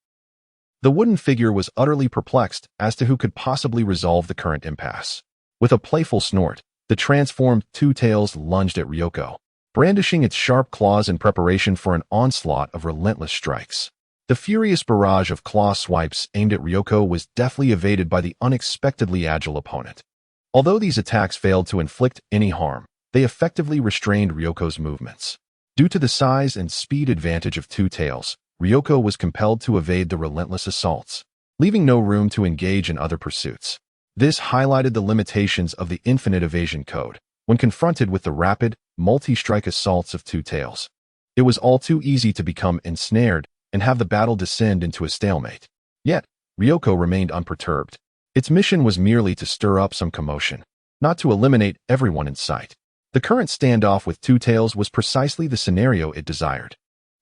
The wooden figure was utterly perplexed as to who could possibly resolve the current impasse. With a playful snort, the transformed Two Tails lunged at Ryoko, brandishing its sharp claws in preparation for an onslaught of relentless strikes. The furious barrage of claw swipes aimed at Ryoko was deftly evaded by the unexpectedly agile opponent. Although these attacks failed to inflict any harm, they effectively restrained Ryoko's movements. Due to the size and speed advantage of Two Tails, Ryoko was compelled to evade the relentless assaults, leaving no room to engage in other pursuits. This highlighted the limitations of the infinite evasion code when confronted with the rapid, multi-strike assaults of Two Tails. It was all too easy to become ensnared and have the battle descend into a stalemate. Yet, Ryoko remained unperturbed. Its mission was merely to stir up some commotion, not to eliminate everyone in sight. The current standoff with Two Tails was precisely the scenario it desired,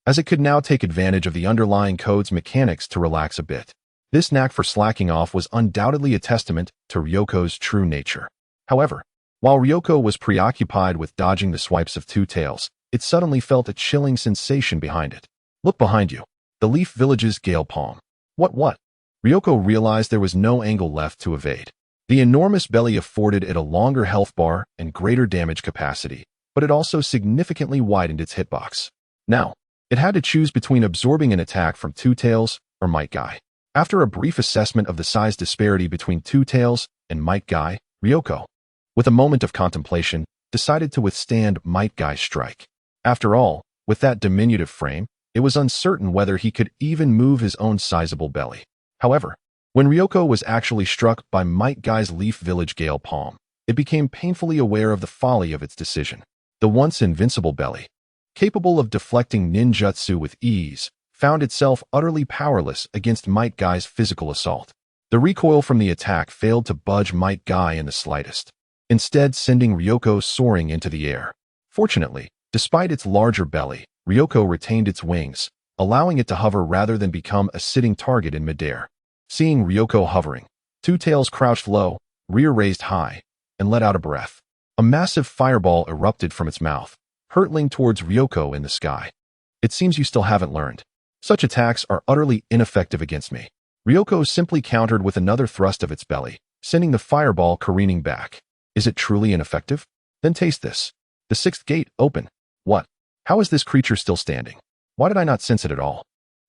as it could now take advantage of the underlying code's mechanics to relax a bit. This knack for slacking off was undoubtedly a testament to Ryoko's true nature. However, while Ryoko was preoccupied with dodging the swipes of Two Tails, it suddenly felt a chilling sensation behind it. Look behind you. The Leaf Village's Gale Palm. What? Ryoko realized there was no angle left to evade. The enormous belly afforded it a longer health bar and greater damage capacity, but it also significantly widened its hitbox. Now, it had to choose between absorbing an attack from Two Tails or Might Guy. After a brief assessment of the size disparity between Two Tails and Might Guy, Ryoko, with a moment of contemplation, decided to withstand Might Guy's strike. After all, with that diminutive frame, it was uncertain whether he could even move his own sizable belly. However, when Ryoko was actually struck by Might Guy's Leaf Village Gale Palm, it became painfully aware of the folly of its decision. The once invincible belly, capable of deflecting ninjutsu with ease, found itself utterly powerless against Might Guy's physical assault. The recoil from the attack failed to budge Might Guy in the slightest, instead sending Ryoko soaring into the air. Fortunately, despite its larger belly, Ryoko retained its wings, allowing it to hover rather than become a sitting target in midair. Seeing Ryoko hovering, Two Tails crouched low, rear raised high, and let out a breath. A massive fireball erupted from its mouth, hurtling towards Ryoko in the sky. It seems you still haven't learned. Such attacks are utterly ineffective against me. Ryoko simply countered with another thrust of its belly, sending the fireball careening back. Is it truly ineffective? Then taste this. The sixth gate open. What? How is this creature still standing? Why did I not sense it at all?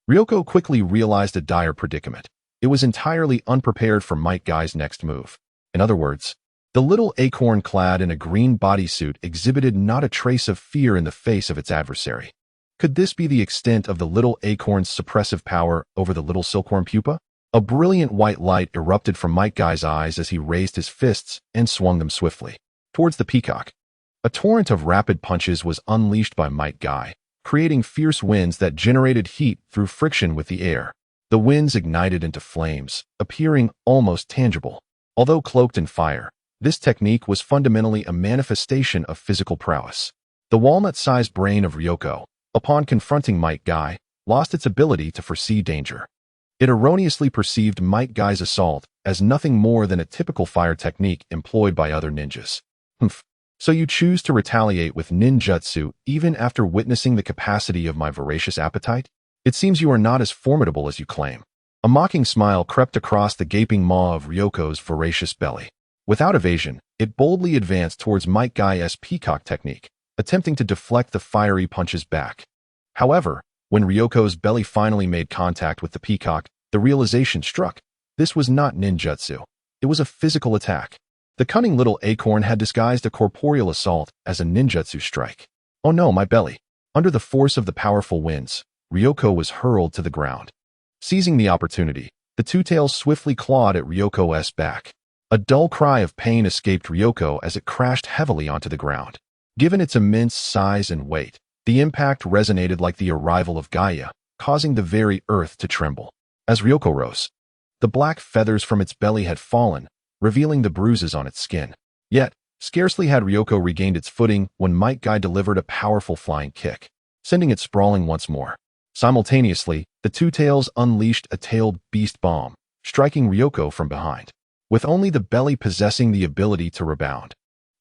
Ryoko quickly realized a dire predicament. It was entirely unprepared for Might Guy's next move. In other words, the little acorn clad in a green bodysuit exhibited not a trace of fear in the face of its adversary. Could this be the extent of the little acorn's suppressive power over the little silkworm pupa? A brilliant white light erupted from Might Guy's eyes as he raised his fists and swung them swiftly towards the peacock. A torrent of rapid punches was unleashed by Might Guy, creating fierce winds that generated heat through friction with the air. The winds ignited into flames, appearing almost tangible. Although cloaked in fire, this technique was fundamentally a manifestation of physical prowess. The walnut-sized brain of Ryoko, upon confronting Might Guy, lost its ability to foresee danger. It erroneously perceived Might Guy's assault as nothing more than a typical fire technique employed by other ninjas. Humph. So you choose to retaliate with ninjutsu even after witnessing the capacity of my voracious appetite? It seems you are not as formidable as you claim. A mocking smile crept across the gaping maw of Ryoko's voracious belly. Without evasion, it boldly advanced towards Might Guy's peacock technique, attempting to deflect the fiery punches back. However, when Ryoko's belly finally made contact with the peacock, the realization struck. This was not ninjutsu. It was a physical attack. The cunning little acorn had disguised a corporeal assault as a ninjutsu strike. Oh no, my belly. Under the force of the powerful winds, Ryoko was hurled to the ground. Seizing the opportunity, the Two Tails swiftly clawed at Ryoko's back. A dull cry of pain escaped Ryoko as it crashed heavily onto the ground. Given its immense size and weight, the impact resonated like the arrival of Gaia, causing the very earth to tremble. As Ryoko rose, the black feathers from its belly had fallen, revealing the bruises on its skin. Yet, scarcely had Ryoko regained its footing when Might Guy delivered a powerful flying kick, sending it sprawling once more. Simultaneously, the Two Tails unleashed a tailed beast bomb, striking Ryoko from behind. With only the belly possessing the ability to rebound,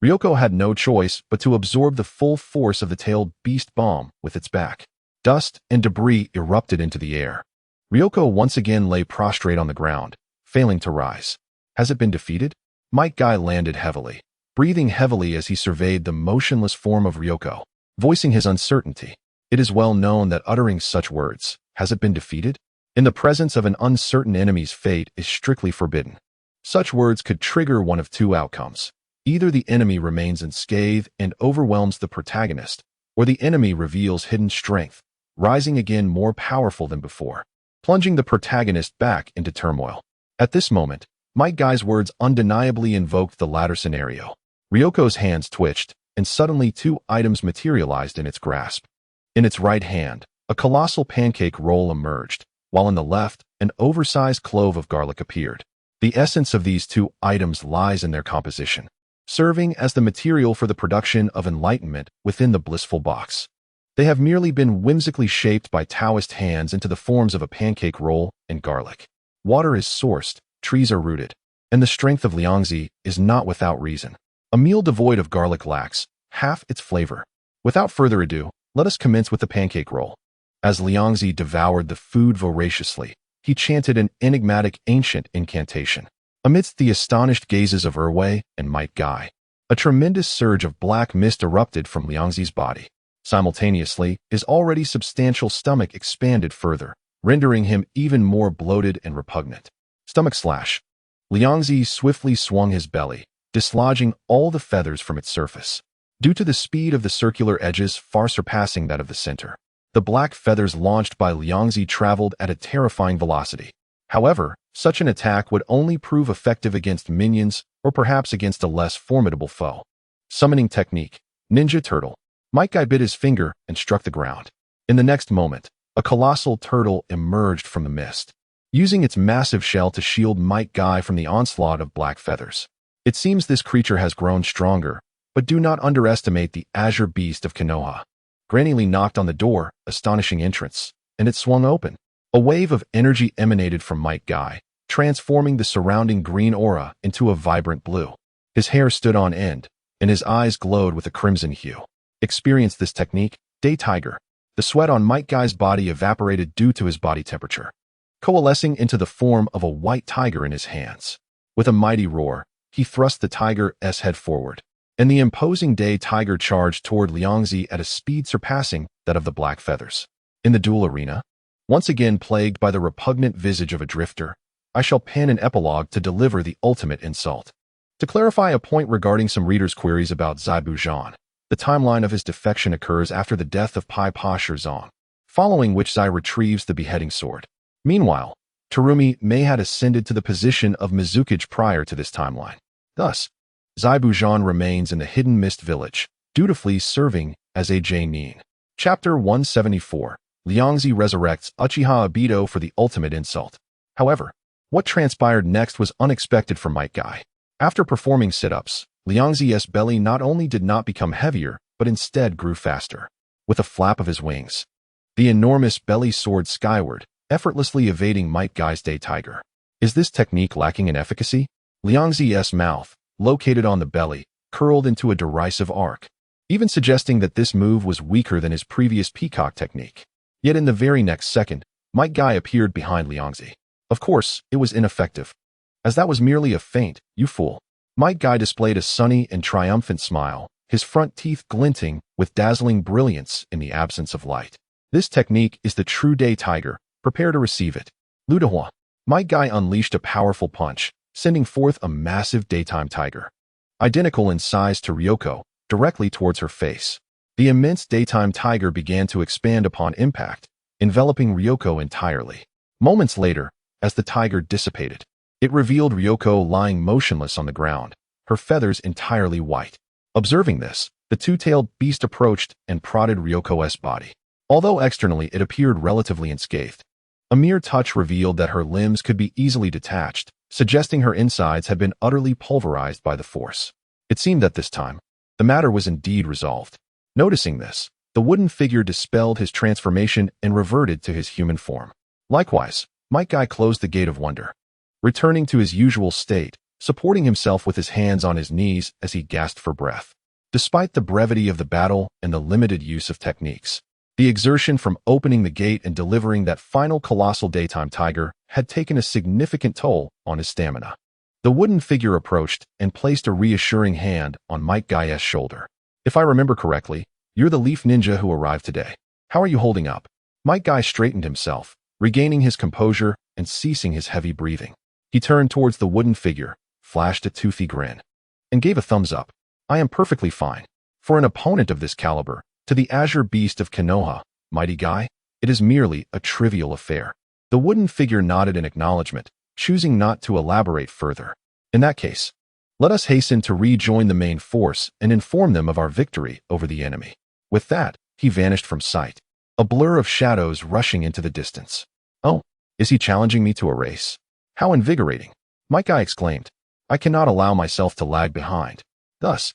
Ryoko had no choice but to absorb the full force of the tailed beast bomb with its back. Dust and debris erupted into the air. Ryoko once again lay prostrate on the ground, failing to rise. Has it been defeated? Might Guy landed heavily, breathing heavily as he surveyed the motionless form of Ryoko, voicing his uncertainty. It is well known that uttering such words, has it been defeated, in the presence of an uncertain enemy's fate is strictly forbidden. Such words could trigger one of two outcomes. Either the enemy remains unscathed and overwhelms the protagonist, or the enemy reveals hidden strength, rising again more powerful than before, plunging the protagonist back into turmoil. At this moment, Might Guy's words undeniably invoked the latter scenario. Ryoko's hands twitched, and suddenly two items materialized in its grasp. In its right hand, a colossal pancake roll emerged, while in the left, an oversized clove of garlic appeared. The essence of these two items lies in their composition, serving as the material for the production of enlightenment within the blissful box. They have merely been whimsically shaped by Taoist hands into the forms of a pancake roll and garlic. Water is sourced, trees are rooted, and the strength of Liangzi is not without reason. A meal devoid of garlic lacks half its flavor. Without further ado, let us commence with the pancake roll. As Liangzi devoured the food voraciously, he chanted an enigmatic ancient incantation. Amidst the astonished gazes of Erwei and Might Guy, a tremendous surge of black mist erupted from Liangzi's body. Simultaneously, his already substantial stomach expanded further, rendering him even more bloated and repugnant. Stomach slash. Liangzi swiftly swung his belly, dislodging all the feathers from its surface. Due to the speed of the circular edges far surpassing that of the center, the black feathers launched by Liangzi traveled at a terrifying velocity. However, such an attack would only prove effective against minions or perhaps against a less formidable foe. Summoning technique, Ninja Turtle. Might Guy bit his finger and struck the ground. In the next moment, a colossal turtle emerged from the mist, using its massive shell to shield Might Guy from the onslaught of black feathers. It seems this creature has grown stronger, but do not underestimate the azure beast of Konoha. Granny Lee knocked on the door, astonishing entrance, and it swung open. A wave of energy emanated from Might Guy, transforming the surrounding green aura into a vibrant blue. His hair stood on end, and his eyes glowed with a crimson hue. Experience this technique, Day Tiger. The sweat on Might Guy's body evaporated due to his body temperature, coalescing into the form of a white tiger in his hands. With a mighty roar, he thrust the tiger's head forward, and the imposing Day Tiger charged toward Liangzi at a speed surpassing that of the black feathers. In the duel arena, once again plagued by the repugnant visage of a drifter, I shall pen an epilogue to deliver the ultimate insult. To clarify a point regarding some readers' queries about Zaibu Zhan, the timeline of his defection occurs after the death of Pai Pa Shirzong, following which Zai retrieves the beheading sword. Meanwhile, Terumi may had ascended to the position of Mizukage prior to this timeline. Thus, Zaibu Zhan remains in the Hidden Mist Village, dutifully serving as a Nin. Chapter 174. Liangzi resurrects Uchiha Obito for the ultimate insult. However, what transpired next was unexpected for Might Guy. After performing sit-ups, Liangzi's belly not only did not become heavier, but instead grew faster. With a flap of his wings, the enormous belly soared skyward, effortlessly evading Might Guy's Day Tiger. Is this technique lacking in efficacy? Liangzi's mouth, located on the belly, curled into a derisive arc, even suggesting that this move was weaker than his previous peacock technique. Yet in the very next second, Might Guy appeared behind Liangzi. Of course, it was ineffective, as that was merely a feint, you fool. Might Guy displayed a sunny and triumphant smile, his front teeth glinting with dazzling brilliance in the absence of light. This technique is the true Day Tiger. Prepare to receive it. Ludahua. Might Guy unleashed a powerful punch, sending forth a massive daytime tiger, identical in size to Ryoko, directly towards her face. The immense daytime tiger began to expand upon impact, enveloping Ryoko entirely. Moments later, as the tiger dissipated, it revealed Ryoko lying motionless on the ground, her feathers entirely white. Observing this, the two-tailed beast approached and prodded Ryoko's body. Although externally it appeared relatively unscathed, a mere touch revealed that her limbs could be easily detached, suggesting her insides had been utterly pulverized by the force. It seemed that this time, the matter was indeed resolved. Noticing this, the wooden figure dispelled his transformation and reverted to his human form. Likewise, Might Guy closed the gate of wonder, returning to his usual state, supporting himself with his hands on his knees as he gasped for breath. Despite the brevity of the battle and the limited use of techniques, the exertion from opening the gate and delivering that final colossal daytime tiger had taken a significant toll on his stamina. The wooden figure approached and placed a reassuring hand on Might Guy's shoulder. If I remember correctly, you're the leaf ninja who arrived today. How are you holding up? Might Guy straightened himself, regaining his composure and ceasing his heavy breathing. He turned towards the wooden figure, flashed a toothy grin, and gave a thumbs up. I am perfectly fine. For an opponent of this caliber, to the azure beast of Konoha, Mighty Guy, it is merely a trivial affair. The wooden figure nodded in acknowledgement, choosing not to elaborate further. In that case, let us hasten to rejoin the main force and inform them of our victory over the enemy. With that, he vanished from sight, a blur of shadows rushing into the distance. Oh, is he challenging me to a race? How invigorating! Might Guy exclaimed. I cannot allow myself to lag behind. Thus,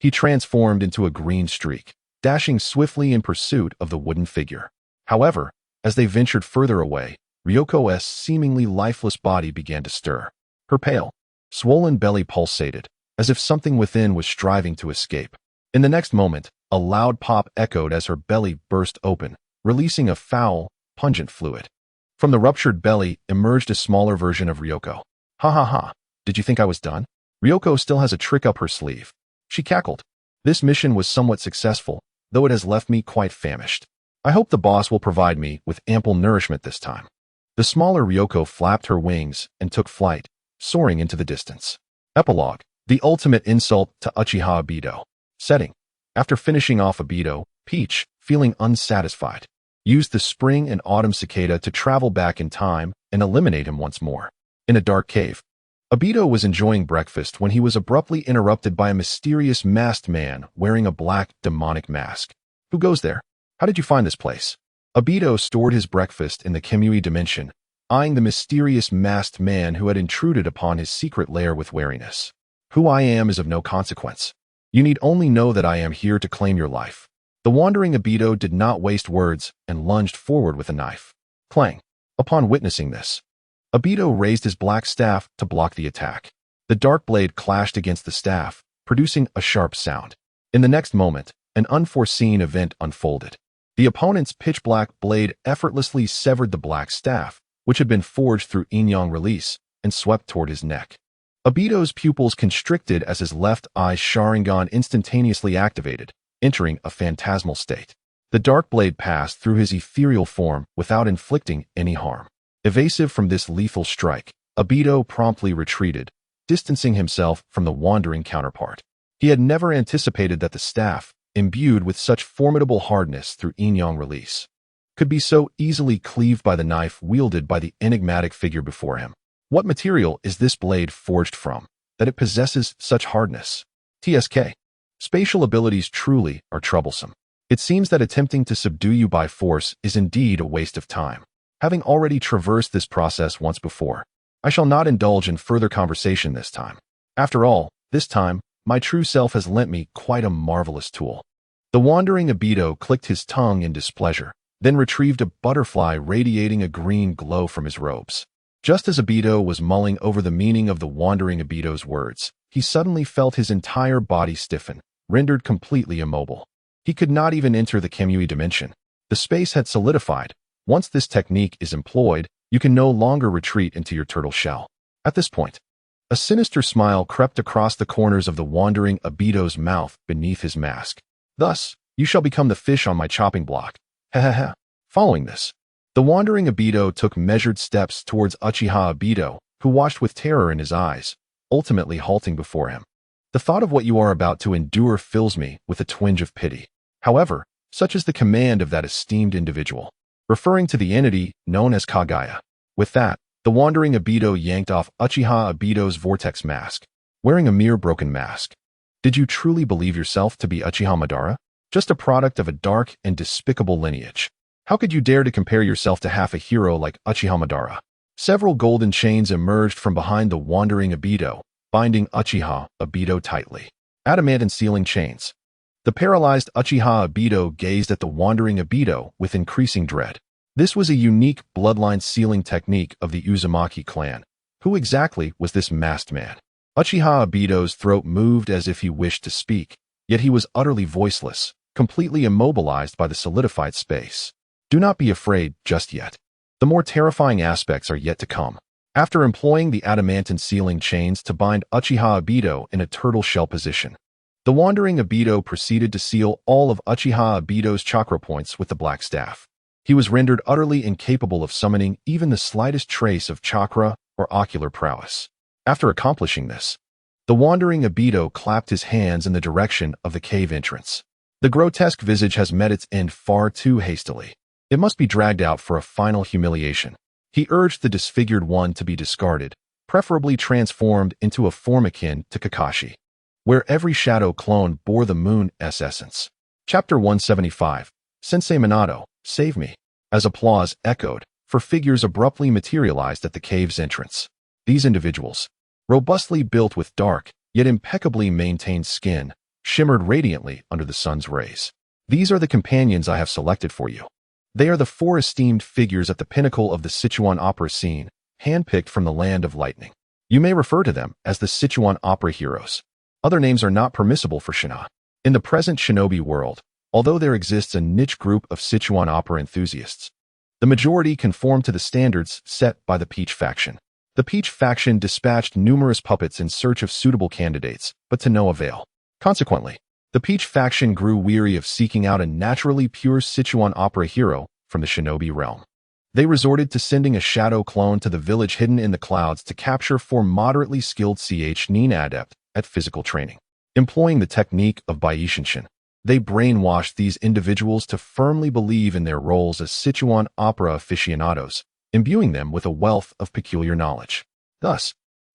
he transformed into a green streak, dashing swiftly in pursuit of the wooden figure. However, as they ventured further away, Ryoko's seemingly lifeless body began to stir. Her pale, swollen belly pulsated, as if something within was striving to escape. In the next moment, a loud pop echoed as her belly burst open, releasing a foul, pungent fluid. From the ruptured belly emerged a smaller version of Ryoko. Ha ha ha, did you think I was done? Ryoko still has a trick up her sleeve. She cackled. This mission was somewhat successful, though it has left me quite famished. I hope the boss will provide me with ample nourishment this time. The smaller Ryoko flapped her wings and took flight, soaring into the distance. Epilogue. The ultimate insult to Uchiha Obito. Setting. After finishing off Obito, Peach, feeling unsatisfied, used the spring and autumn cicada to travel back in time and eliminate him once more. In a dark cave, Obito was enjoying breakfast when he was abruptly interrupted by a mysterious masked man wearing a black, demonic mask. Who goes there? How did you find this place? Obito stored his breakfast in the Kimui dimension, eyeing the mysterious masked man who had intruded upon his secret lair with wariness. Who I am is of no consequence. You need only know that I am here to claim your life. The wandering Obito did not waste words and lunged forward with a knife. Clang. Upon witnessing this, Obito raised his black staff to block the attack. The dark blade clashed against the staff, producing a sharp sound. In the next moment, an unforeseen event unfolded. The opponent's pitch-black blade effortlessly severed the black staff, which had been forged through yin-yang release, and swept toward his neck. Obito's pupils constricted as his left eye's Sharingan instantaneously activated, entering a phantasmal state. The dark blade passed through his ethereal form without inflicting any harm. Evasive from this lethal strike, Obito promptly retreated, distancing himself from the wandering counterpart. He had never anticipated that the staff, imbued with such formidable hardness through yin-yang release, could be so easily cleaved by the knife wielded by the enigmatic figure before him. What material is this blade forged from, that it possesses such hardness? TSK. Spatial abilities truly are troublesome. It seems that attempting to subdue you by force is indeed a waste of time. Having already traversed this process once before, I shall not indulge in further conversation this time. After all, this time, my true self has lent me quite a marvelous tool. The wandering Obito clicked his tongue in displeasure, then retrieved a butterfly radiating a green glow from his robes. Just as Obito was mulling over the meaning of the wandering Obito's words, he suddenly felt his entire body stiffen, rendered completely immobile. He could not even enter the Kimui dimension. The space had solidified. Once this technique is employed, you can no longer retreat into your turtle shell. At this point, a sinister smile crept across the corners of the wandering Obito's mouth beneath his mask. Thus, you shall become the fish on my chopping block. Hehehe. Following this, the wandering Obito took measured steps towards Uchiha Obito, who watched with terror in his eyes, ultimately halting before him. The thought of what you are about to endure fills me with a twinge of pity. However, such is the command of that esteemed individual, referring to the entity known as Kagaya. With that, the wandering Obito yanked off Uchiha Obito's vortex mask, wearing a mere broken mask. Did you truly believe yourself to be Uchiha Madara? Just a product of a dark and despicable lineage. How could you dare to compare yourself to half a hero like Uchiha Madara? Several golden chains emerged from behind the wandering Obito, binding Uchiha Obito tightly. Adamantine sealing chains. The paralyzed Uchiha Obito gazed at the wandering Obito with increasing dread. This was a unique bloodline sealing technique of the Uzumaki clan. Who exactly was this masked man? Uchiha Obito's throat moved as if he wished to speak, yet he was utterly voiceless, completely immobilized by the solidified space. Do not be afraid just yet. The more terrifying aspects are yet to come. After employing the adamantine sealing chains to bind Uchiha Obito in a turtle shell position, the wandering Obito proceeded to seal all of Uchiha Obito's chakra points with the black staff. He was rendered utterly incapable of summoning even the slightest trace of chakra or ocular prowess. After accomplishing this, the wandering Obito clapped his hands in the direction of the cave entrance. The grotesque visage has met its end far too hastily. It must be dragged out for a final humiliation. He urged the disfigured one to be discarded, preferably transformed into a form akin to Kakashi, where every shadow clone bore the moon's essence. Chapter 175. Sensei Minato, save me. As applause echoed, four figures abruptly materialized at the cave's entrance. These individuals, robustly built with dark, yet impeccably maintained skin, shimmered radiantly under the sun's rays. These are the companions I have selected for you. They are the four esteemed figures at the pinnacle of the Sichuan opera scene, handpicked from the land of lightning. You may refer to them as the Sichuan opera heroes. Other names are not permissible for Shina. In the present shinobi world, although there exists a niche group of Sichuan opera enthusiasts, the majority conform to the standards set by the Peach faction. The Peach faction dispatched numerous puppets in search of suitable candidates, but to no avail. Consequently, the Peach faction grew weary of seeking out a naturally pure Sichuan opera hero from the shinobi realm. They resorted to sending a shadow clone to the village hidden in the clouds to capture four moderately skilled nin adept at physical training. Employing the technique of Baishinshin, they brainwashed these individuals to firmly believe in their roles as Sichuan opera aficionados, imbuing them with a wealth of peculiar knowledge. Thus,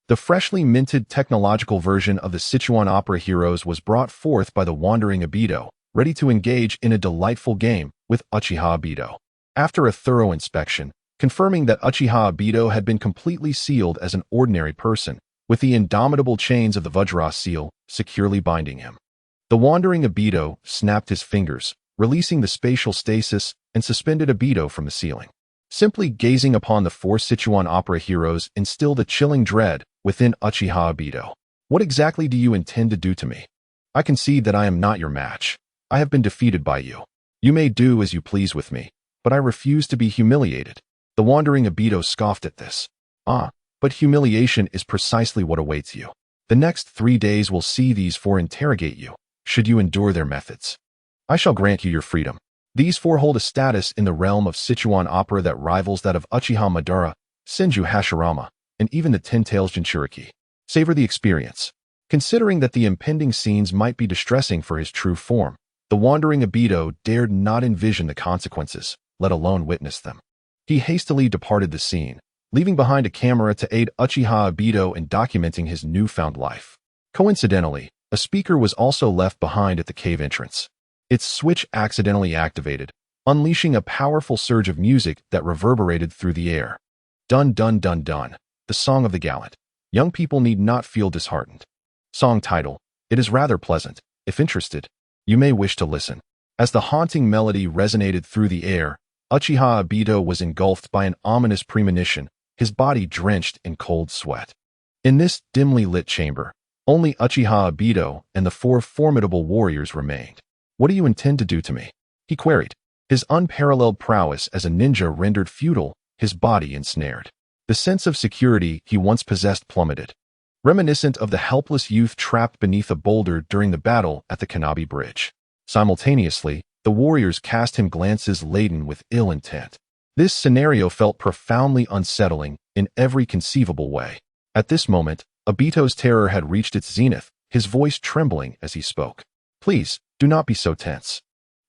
the freshly minted technological version of the Sichuan opera heroes was brought forth by the wandering Obito, ready to engage in a delightful game with Uchiha Obito. After a thorough inspection, confirming that Uchiha Obito had been completely sealed as an ordinary person, with the indomitable chains of the Vajra seal securely binding him. The Wandering Obito snapped his fingers, releasing the spatial stasis, and suspended Obito from the ceiling. Simply gazing upon the four Sichuan opera heroes instilled a chilling dread within Uchiha Obito. What exactly do you intend to do to me? I concede that I am not your match. I have been defeated by you. You may do as you please with me, but I refuse to be humiliated. The Wandering Obito scoffed at this. But humiliation is precisely what awaits you. The next 3 days will see these four interrogate you, should you endure their methods. I shall grant you your freedom. These four hold a status in the realm of Sichuan opera that rivals that of Uchiha Madara, Senju Hashirama, and even the Ten Tails Jinchuriki. Savor the experience. Considering that the impending scenes might be distressing for his true form, the Wandering Obito dared not envision the consequences, let alone witness them. He hastily departed the scene, leaving behind a camera to aid Uchiha Obito in documenting his newfound life. Coincidentally, a speaker was also left behind at the cave entrance. Its switch accidentally activated, unleashing a powerful surge of music that reverberated through the air. Dun dun dun dun, the song of the gallant. Young people need not feel disheartened. Song title, it is rather pleasant. If interested, you may wish to listen. As the haunting melody resonated through the air, Uchiha Obito was engulfed by an ominous premonition, his body drenched in cold sweat. In this dimly lit chamber, only Uchiha Obito and the four formidable warriors remained. What do you intend to do to me? He queried. His unparalleled prowess as a ninja rendered futile, his body ensnared. The sense of security he once possessed plummeted. Reminiscent of the helpless youth trapped beneath a boulder during the battle at the Kanabi Bridge. Simultaneously, the warriors cast him glances laden with ill intent. This scenario felt profoundly unsettling in every conceivable way. At this moment, Obito's terror had reached its zenith, his voice trembling as he spoke. Please, do not be so tense.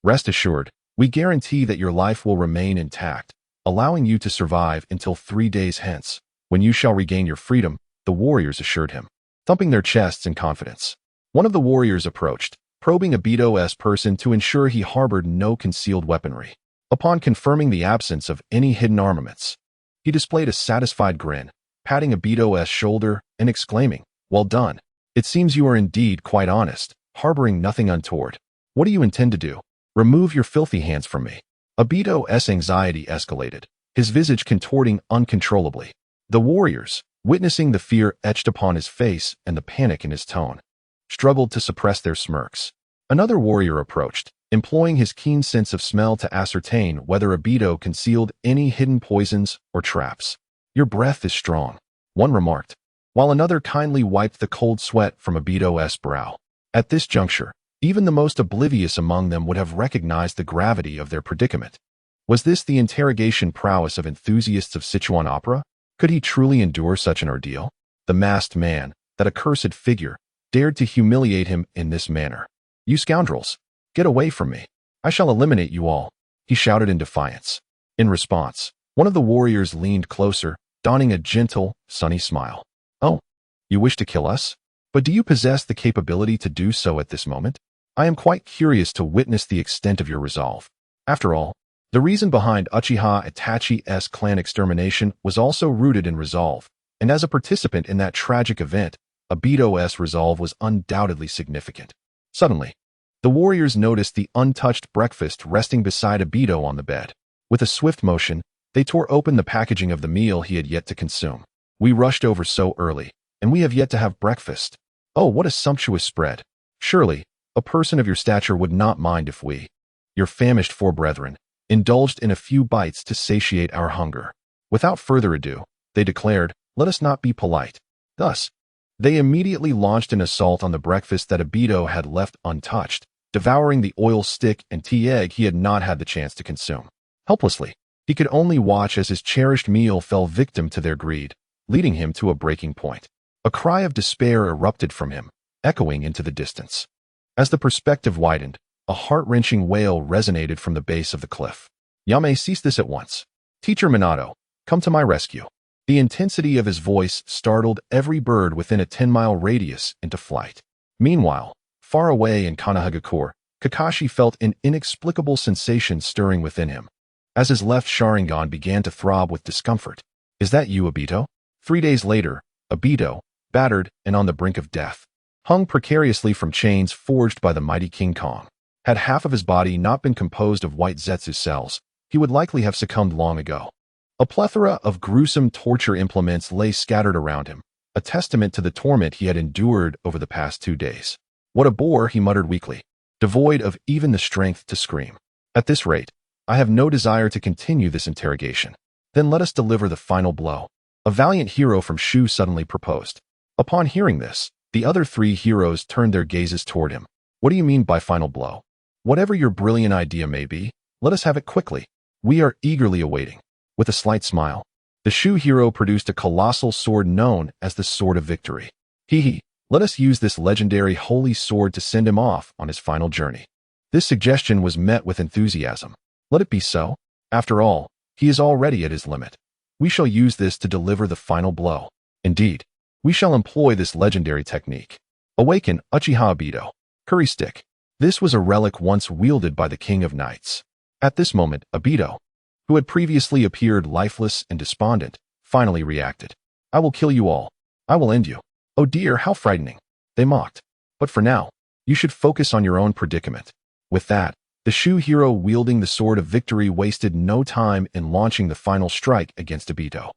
Rest assured, we guarantee that your life will remain intact, allowing you to survive until 3 days hence, when you shall regain your freedom, the warriors assured him, thumping their chests in confidence. One of the warriors approached, probing Obito's person to ensure he harbored no concealed weaponry. Upon confirming the absence of any hidden armaments, he displayed a satisfied grin, patting Obito's shoulder and exclaiming, "Well done. It seems you are indeed quite honest, harboring nothing untoward. What do you intend to do? Remove your filthy hands from me." Obito's anxiety escalated, his visage contorting uncontrollably. The warriors, witnessing the fear etched upon his face and the panic in his tone, struggled to suppress their smirks. Another warrior approached, employing his keen sense of smell to ascertain whether Obito concealed any hidden poisons or traps. "Your breath is strong," one remarked, while another kindly wiped the cold sweat from Obito's brow. At this juncture, even the most oblivious among them would have recognized the gravity of their predicament. Was this the interrogation prowess of enthusiasts of Sichuan opera? Could he truly endure such an ordeal? The masked man, that accursed figure, dared to humiliate him in this manner. "You scoundrels! Get away from me! I shall eliminate you all!" he shouted in defiance. In response, one of the warriors leaned closer, donning a gentle, sunny smile. "Oh, you wish to kill us? But do you possess the capability to do so at this moment? I am quite curious to witness the extent of your resolve." After all, the reason behind Uchiha Itachi's clan extermination was also rooted in resolve, and as a participant in that tragic event, Obito's resolve was undoubtedly significant. Suddenly, the warriors noticed the untouched breakfast resting beside Obito on the bed. With a swift motion, they tore open the packaging of the meal he had yet to consume. "We rushed over so early, and we have yet to have breakfast. Oh, what a sumptuous spread. Surely, a person of your stature would not mind if we, your famished four brethren, indulged in a few bites to satiate our hunger." Without further ado, they declared, "Let us not be polite." Thus, they immediately launched an assault on the breakfast that Obito had left untouched, devouring the oil stick and tea egg he had not had the chance to consume. Helplessly, he could only watch as his cherished meal fell victim to their greed, leading him to a breaking point. A cry of despair erupted from him, echoing into the distance. As the perspective widened, a heart-wrenching wail resonated from the base of the cliff. "Yame, cease this at once. Teacher Minato, come to my rescue." The intensity of his voice startled every bird within a 10-mile radius into flight. Meanwhile, far away in Kanahagakure, Kakashi felt an inexplicable sensation stirring within him, as his left Sharingan began to throb with discomfort. Is that you, Obito? 3 days later, Obito, battered and on the brink of death, hung precariously from chains forged by the mighty King Kong. Had half of his body not been composed of white Zetsu cells, he would likely have succumbed long ago. A plethora of gruesome torture implements lay scattered around him, a testament to the torment he had endured over the past 2 days. What a bore, he muttered weakly, devoid of even the strength to scream. At this rate, I have no desire to continue this interrogation. Then let us deliver the final blow. A valiant hero from Shu suddenly proposed. Upon hearing this, the other 3 heroes turned their gazes toward him. What do you mean by final blow? Whatever your brilliant idea may be, let us have it quickly. We are eagerly awaiting. With a slight smile, the Shu hero produced a colossal sword known as the Sword of Victory. Hehe, let us use this legendary holy sword to send him off on his final journey. This suggestion was met with enthusiasm. Let it be so. After all, he is already at his limit. We shall use this to deliver the final blow. Indeed, we shall employ this legendary technique. Awaken Uchiha Obito. Curry Stick. This was a relic once wielded by the King of Knights. At this moment, Obito, who had previously appeared lifeless and despondent, finally reacted. I will kill you all. I will end you. Oh dear, how frightening. They mocked. But for now, you should focus on your own predicament. With that, the Shu hero wielding the Sword of Victory wasted no time in launching the final strike against Obito.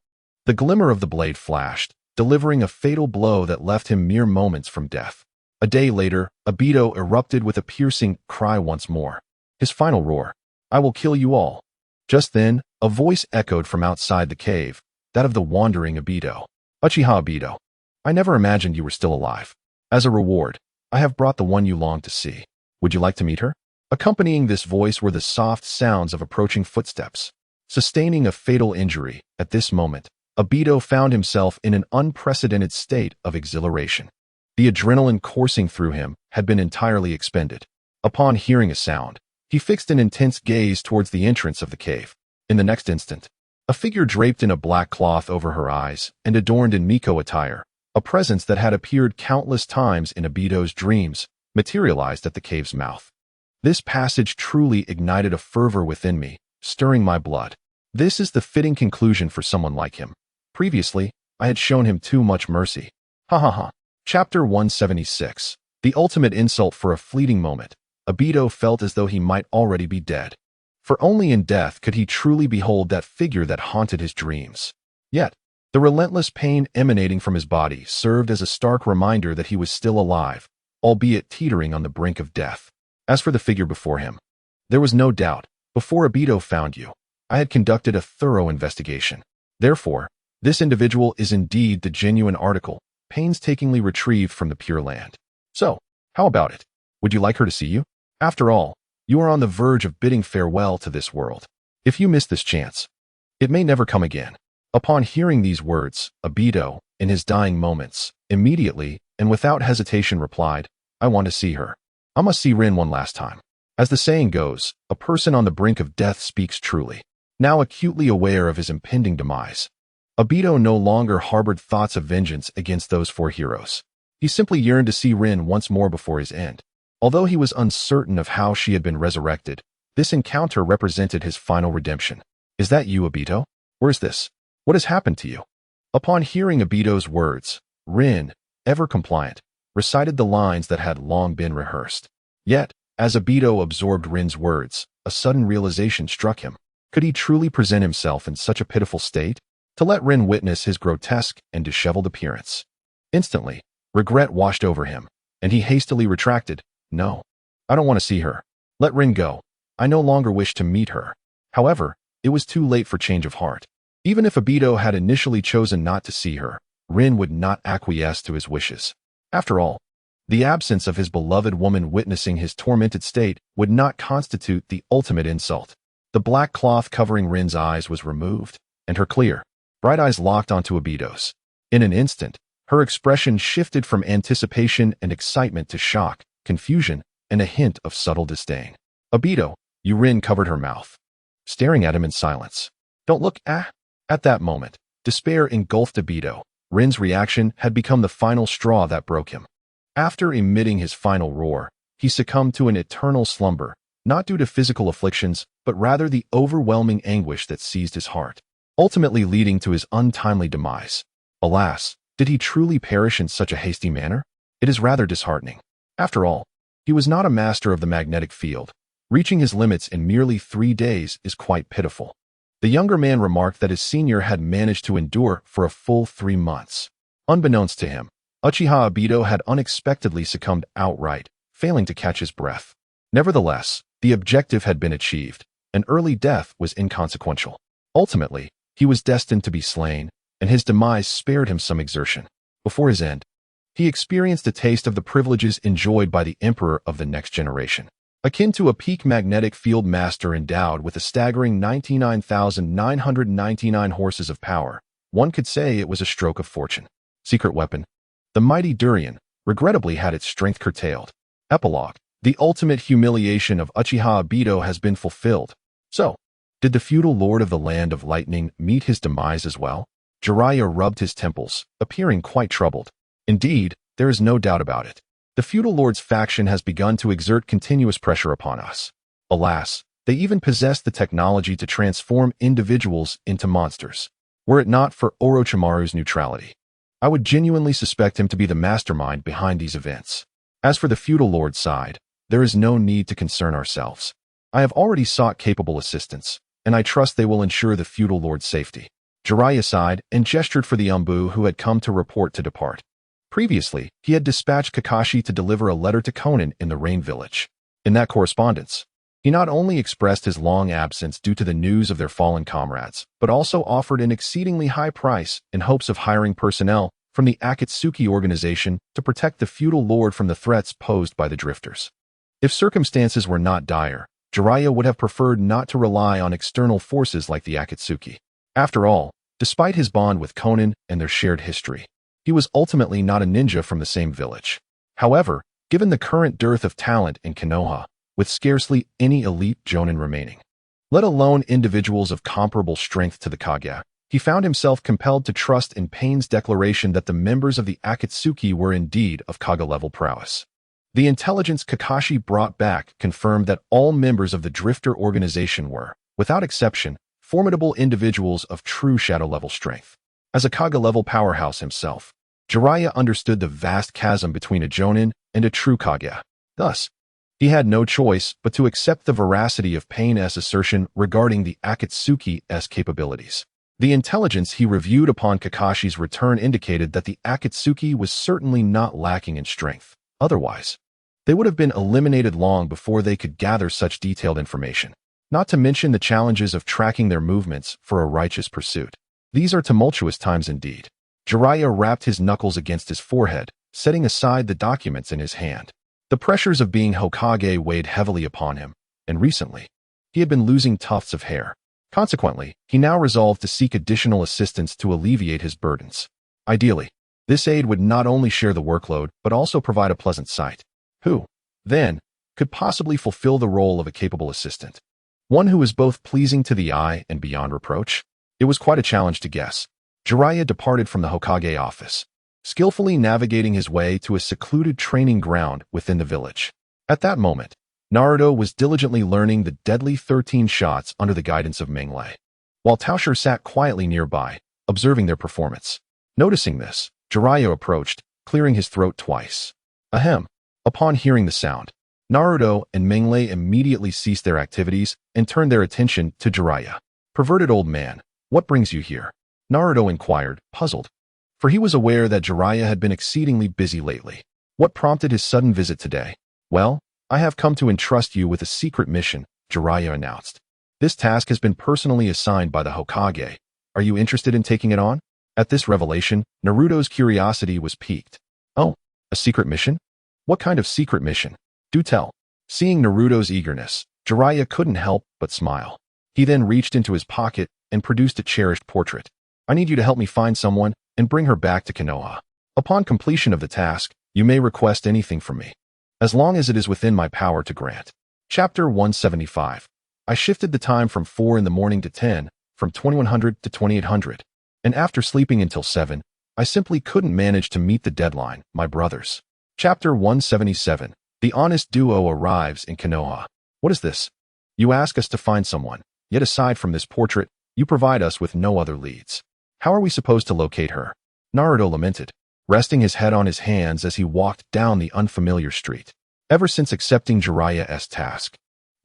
The glimmer of the blade flashed, delivering a fatal blow that left him mere moments from death. A day later, Obito erupted with a piercing cry once more. His final roar, I will kill you all. Just then, a voice echoed from outside the cave, that of the wandering Obito. Uchiha Obito, I never imagined you were still alive. As a reward, I have brought the one you long to see. Would you like to meet her? Accompanying this voice were the soft sounds of approaching footsteps. Sustaining a fatal injury, at this moment, Obito found himself in an unprecedented state of exhilaration. The adrenaline coursing through him had been entirely expended. Upon hearing a sound, he fixed an intense gaze towards the entrance of the cave. In the next instant, a figure draped in a black cloth over her eyes and adorned in Miko attire, a presence that had appeared countless times in Obito's dreams, materialized at the cave's mouth. This passage truly ignited a fervor within me, stirring my blood. This is the fitting conclusion for someone like him. Previously, I had shown him too much mercy. Ha ha ha. Chapter 176. The ultimate insult. For a fleeting moment, Obito felt as though he might already be dead. For only in death could he truly behold that figure that haunted his dreams. Yet, the relentless pain emanating from his body served as a stark reminder that he was still alive, albeit teetering on the brink of death. As for the figure before him, there was no doubt, before Obito found you, I had conducted a thorough investigation. Therefore, this individual is indeed the genuine article, painstakingly retrieved from the Pure Land. So, how about it? Would you like her to see you? After all, you are on the verge of bidding farewell to this world. If you miss this chance, it may never come again. Upon hearing these words, Obito, in his dying moments, immediately and without hesitation replied, I want to see her. I must see Rin one last time. As the saying goes, a person on the brink of death speaks truly. Now acutely aware of his impending demise, Obito no longer harbored thoughts of vengeance against those 4 heroes. He simply yearned to see Rin once more before his end. Although he was uncertain of how she had been resurrected, this encounter represented his final redemption. Is that you, Obito? Where's this? What has happened to you? Upon hearing Obito's words, Rin, ever compliant, recited the lines that had long been rehearsed. Yet, as Obito absorbed Rin's words, a sudden realization struck him. Could he truly present himself in such a pitiful state? To let Rin witness his grotesque and disheveled appearance. Instantly, regret washed over him, and he hastily retracted, No, I don't want to see her. Let Rin go. I no longer wish to meet her. However, it was too late for change of heart. Even if Obito had initially chosen not to see her, Rin would not acquiesce to his wishes. After all, the absence of his beloved woman witnessing his tormented state would not constitute the ultimate insult. The black cloth covering Rin's eyes was removed, and her clear, bright eyes locked onto Obito's. In an instant, her expression shifted from anticipation and excitement to shock, confusion, and a hint of subtle disdain. Obito, Rin covered her mouth, staring at him in silence. Don't look, ah! At that moment, despair engulfed Obito. Rin's reaction had become the final straw that broke him. After emitting his final roar, he succumbed to an eternal slumber, not due to physical afflictions, but rather the overwhelming anguish that seized his heart, ultimately leading to his untimely demise. Alas, did he truly perish in such a hasty manner? It is rather disheartening. After all, he was not a master of the magnetic field. Reaching his limits in merely 3 days is quite pitiful. The younger man remarked that his senior had managed to endure for a full 3 months. Unbeknownst to him, Uchiha Obito had unexpectedly succumbed outright, failing to catch his breath. Nevertheless, the objective had been achieved. An early death was inconsequential. Ultimately, he was destined to be slain, and his demise spared him some exertion. Before his end, he experienced a taste of the privileges enjoyed by the emperor of the next generation. Akin to a peak magnetic field master endowed with a staggering 99,999 horses of power, one could say it was a stroke of fortune. Secret weapon. The mighty durian, regrettably had its strength curtailed. Epilogue. The ultimate humiliation of Uchiha Obito has been fulfilled. So, did the feudal lord of the Land of Lightning meet his demise as well? Jiraiya rubbed his temples, appearing quite troubled. Indeed, there is no doubt about it. The feudal lord's faction has begun to exert continuous pressure upon us. Alas, they even possess the technology to transform individuals into monsters. Were it not for Orochimaru's neutrality, I would genuinely suspect him to be the mastermind behind these events. As for the feudal lord's side, there is no need to concern ourselves. I have already sought capable assistance, and I trust they will ensure the feudal lord's safety. Jiraiya sighed and gestured for the Umbu who had come to report to depart. Previously, he had dispatched Kakashi to deliver a letter to Konan in the Rain Village. In that correspondence, he not only expressed his long absence due to the news of their fallen comrades, but also offered an exceedingly high price in hopes of hiring personnel from the Akatsuki organization to protect the feudal lord from the threats posed by the drifters. If circumstances were not dire, Jiraiya would have preferred not to rely on external forces like the Akatsuki. After all, despite his bond with Konan and their shared history, he was ultimately not a ninja from the same village. However, given the current dearth of talent in Konoha, with scarcely any elite jonin remaining, let alone individuals of comparable strength to the Kage, he found himself compelled to trust in Pain's declaration that the members of the Akatsuki were indeed of Kage-level prowess. The intelligence Kakashi brought back confirmed that all members of the Drifter organization were, without exception, formidable individuals of true shadow-level strength. As a Kage-level powerhouse himself, Jiraiya understood the vast chasm between a Jonin and a true Kage. Thus, he had no choice but to accept the veracity of Pain's assertion regarding the Akatsuki's capabilities. The intelligence he reviewed upon Kakashi's return indicated that the Akatsuki was certainly not lacking in strength. Otherwise, they would have been eliminated long before they could gather such detailed information. Not to mention the challenges of tracking their movements for a righteous pursuit. These are tumultuous times indeed. Jiraiya rapped his knuckles against his forehead, setting aside the documents in his hand. The pressures of being Hokage weighed heavily upon him, and recently, he had been losing tufts of hair. Consequently, he now resolved to seek additional assistance to alleviate his burdens. Ideally, this aide would not only share the workload, but also provide a pleasant sight. Who, then, could possibly fulfill the role of a capable assistant? One who was both pleasing to the eye and beyond reproach? It was quite a challenge to guess. Jiraiya departed from the Hokage office, skillfully navigating his way to a secluded training ground within the village. At that moment, Naruto was diligently learning the deadly 13 shots under the guidance of Meng Lei, while Tao Shi sat quietly nearby, observing their performance. Noticing this, Jiraiya approached, clearing his throat twice. Ahem. Upon hearing the sound, Naruto and Meng Lei immediately ceased their activities and turned their attention to Jiraiya. Perverted old man, what brings you here? Naruto inquired, puzzled, for he was aware that Jiraiya had been exceedingly busy lately. What prompted his sudden visit today? Well, I have come to entrust you with a secret mission, Jiraiya announced. This task has been personally assigned by the Hokage. Are you interested in taking it on? At this revelation, Naruto's curiosity was piqued. Oh, a secret mission? What kind of secret mission? Do tell. Seeing Naruto's eagerness, Jiraiya couldn't help but smile. He then reached into his pocket and produced a cherished portrait. I need you to help me find someone and bring her back to Konoha. Upon completion of the task, you may request anything from me, as long as it is within my power to grant. Chapter 175. I shifted the time from 4 in the morning to 10, from 2100 to 2800, and after sleeping until 7, I simply couldn't manage to meet the deadline, my brothers. Chapter 177. The honest duo arrives in Konoha. What is this? You ask us to find someone, yet aside from this portrait, you provide us with no other leads. How are we supposed to locate her? Naruto lamented, resting his head on his hands as he walked down the unfamiliar street. Ever since accepting Jiraiya's task,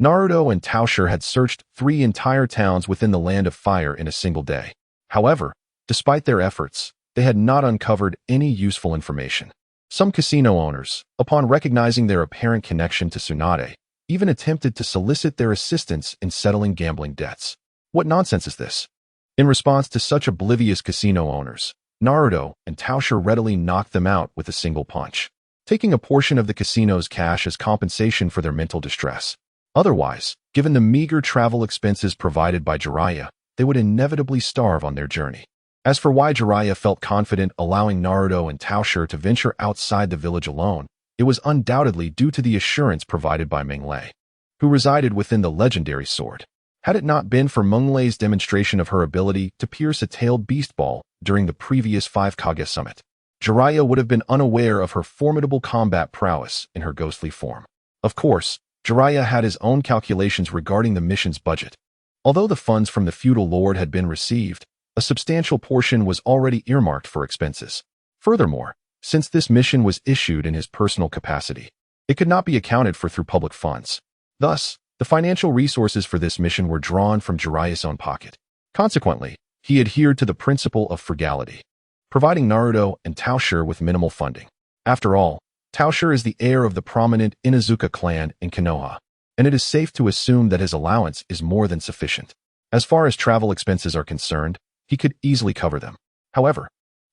Naruto and Tao Shi had searched 3 entire towns within the Land of Fire in a single day. However, despite their efforts, they had not uncovered any useful information. Some casino owners, upon recognizing their apparent connection to Tsunade, even attempted to solicit their assistance in settling gambling debts. What nonsense is this? In response to such oblivious casino owners, Naruto and Tao Shi readily knocked them out with a single punch, taking a portion of the casino's cash as compensation for their mental distress. Otherwise, given the meager travel expenses provided by Jiraiya, they would inevitably starve on their journey. As for why Jiraiya felt confident allowing Naruto and Tao Shi to venture outside the village alone, it was undoubtedly due to the assurance provided by Meng Lei, who resided within the legendary sword. Had it not been for Meng Lei's demonstration of her ability to pierce a tailed beast ball during the previous 5 Kage summit, Jiraiya would have been unaware of her formidable combat prowess in her ghostly form. Of course, Jiraiya had his own calculations regarding the mission's budget. Although the funds from the feudal lord had been received, a substantial portion was already earmarked for expenses. Furthermore, since this mission was issued in his personal capacity, it could not be accounted for through public funds. Thus, the financial resources for this mission were drawn from Jiraiya's own pocket. Consequently, he adhered to the principle of frugality, providing Naruto and Tao Shi with minimal funding. After all, Tao Shi is the heir of the prominent Inuzuka clan in Konoha, and it is safe to assume that his allowance is more than sufficient. As far as travel expenses are concerned, he could easily cover them. However,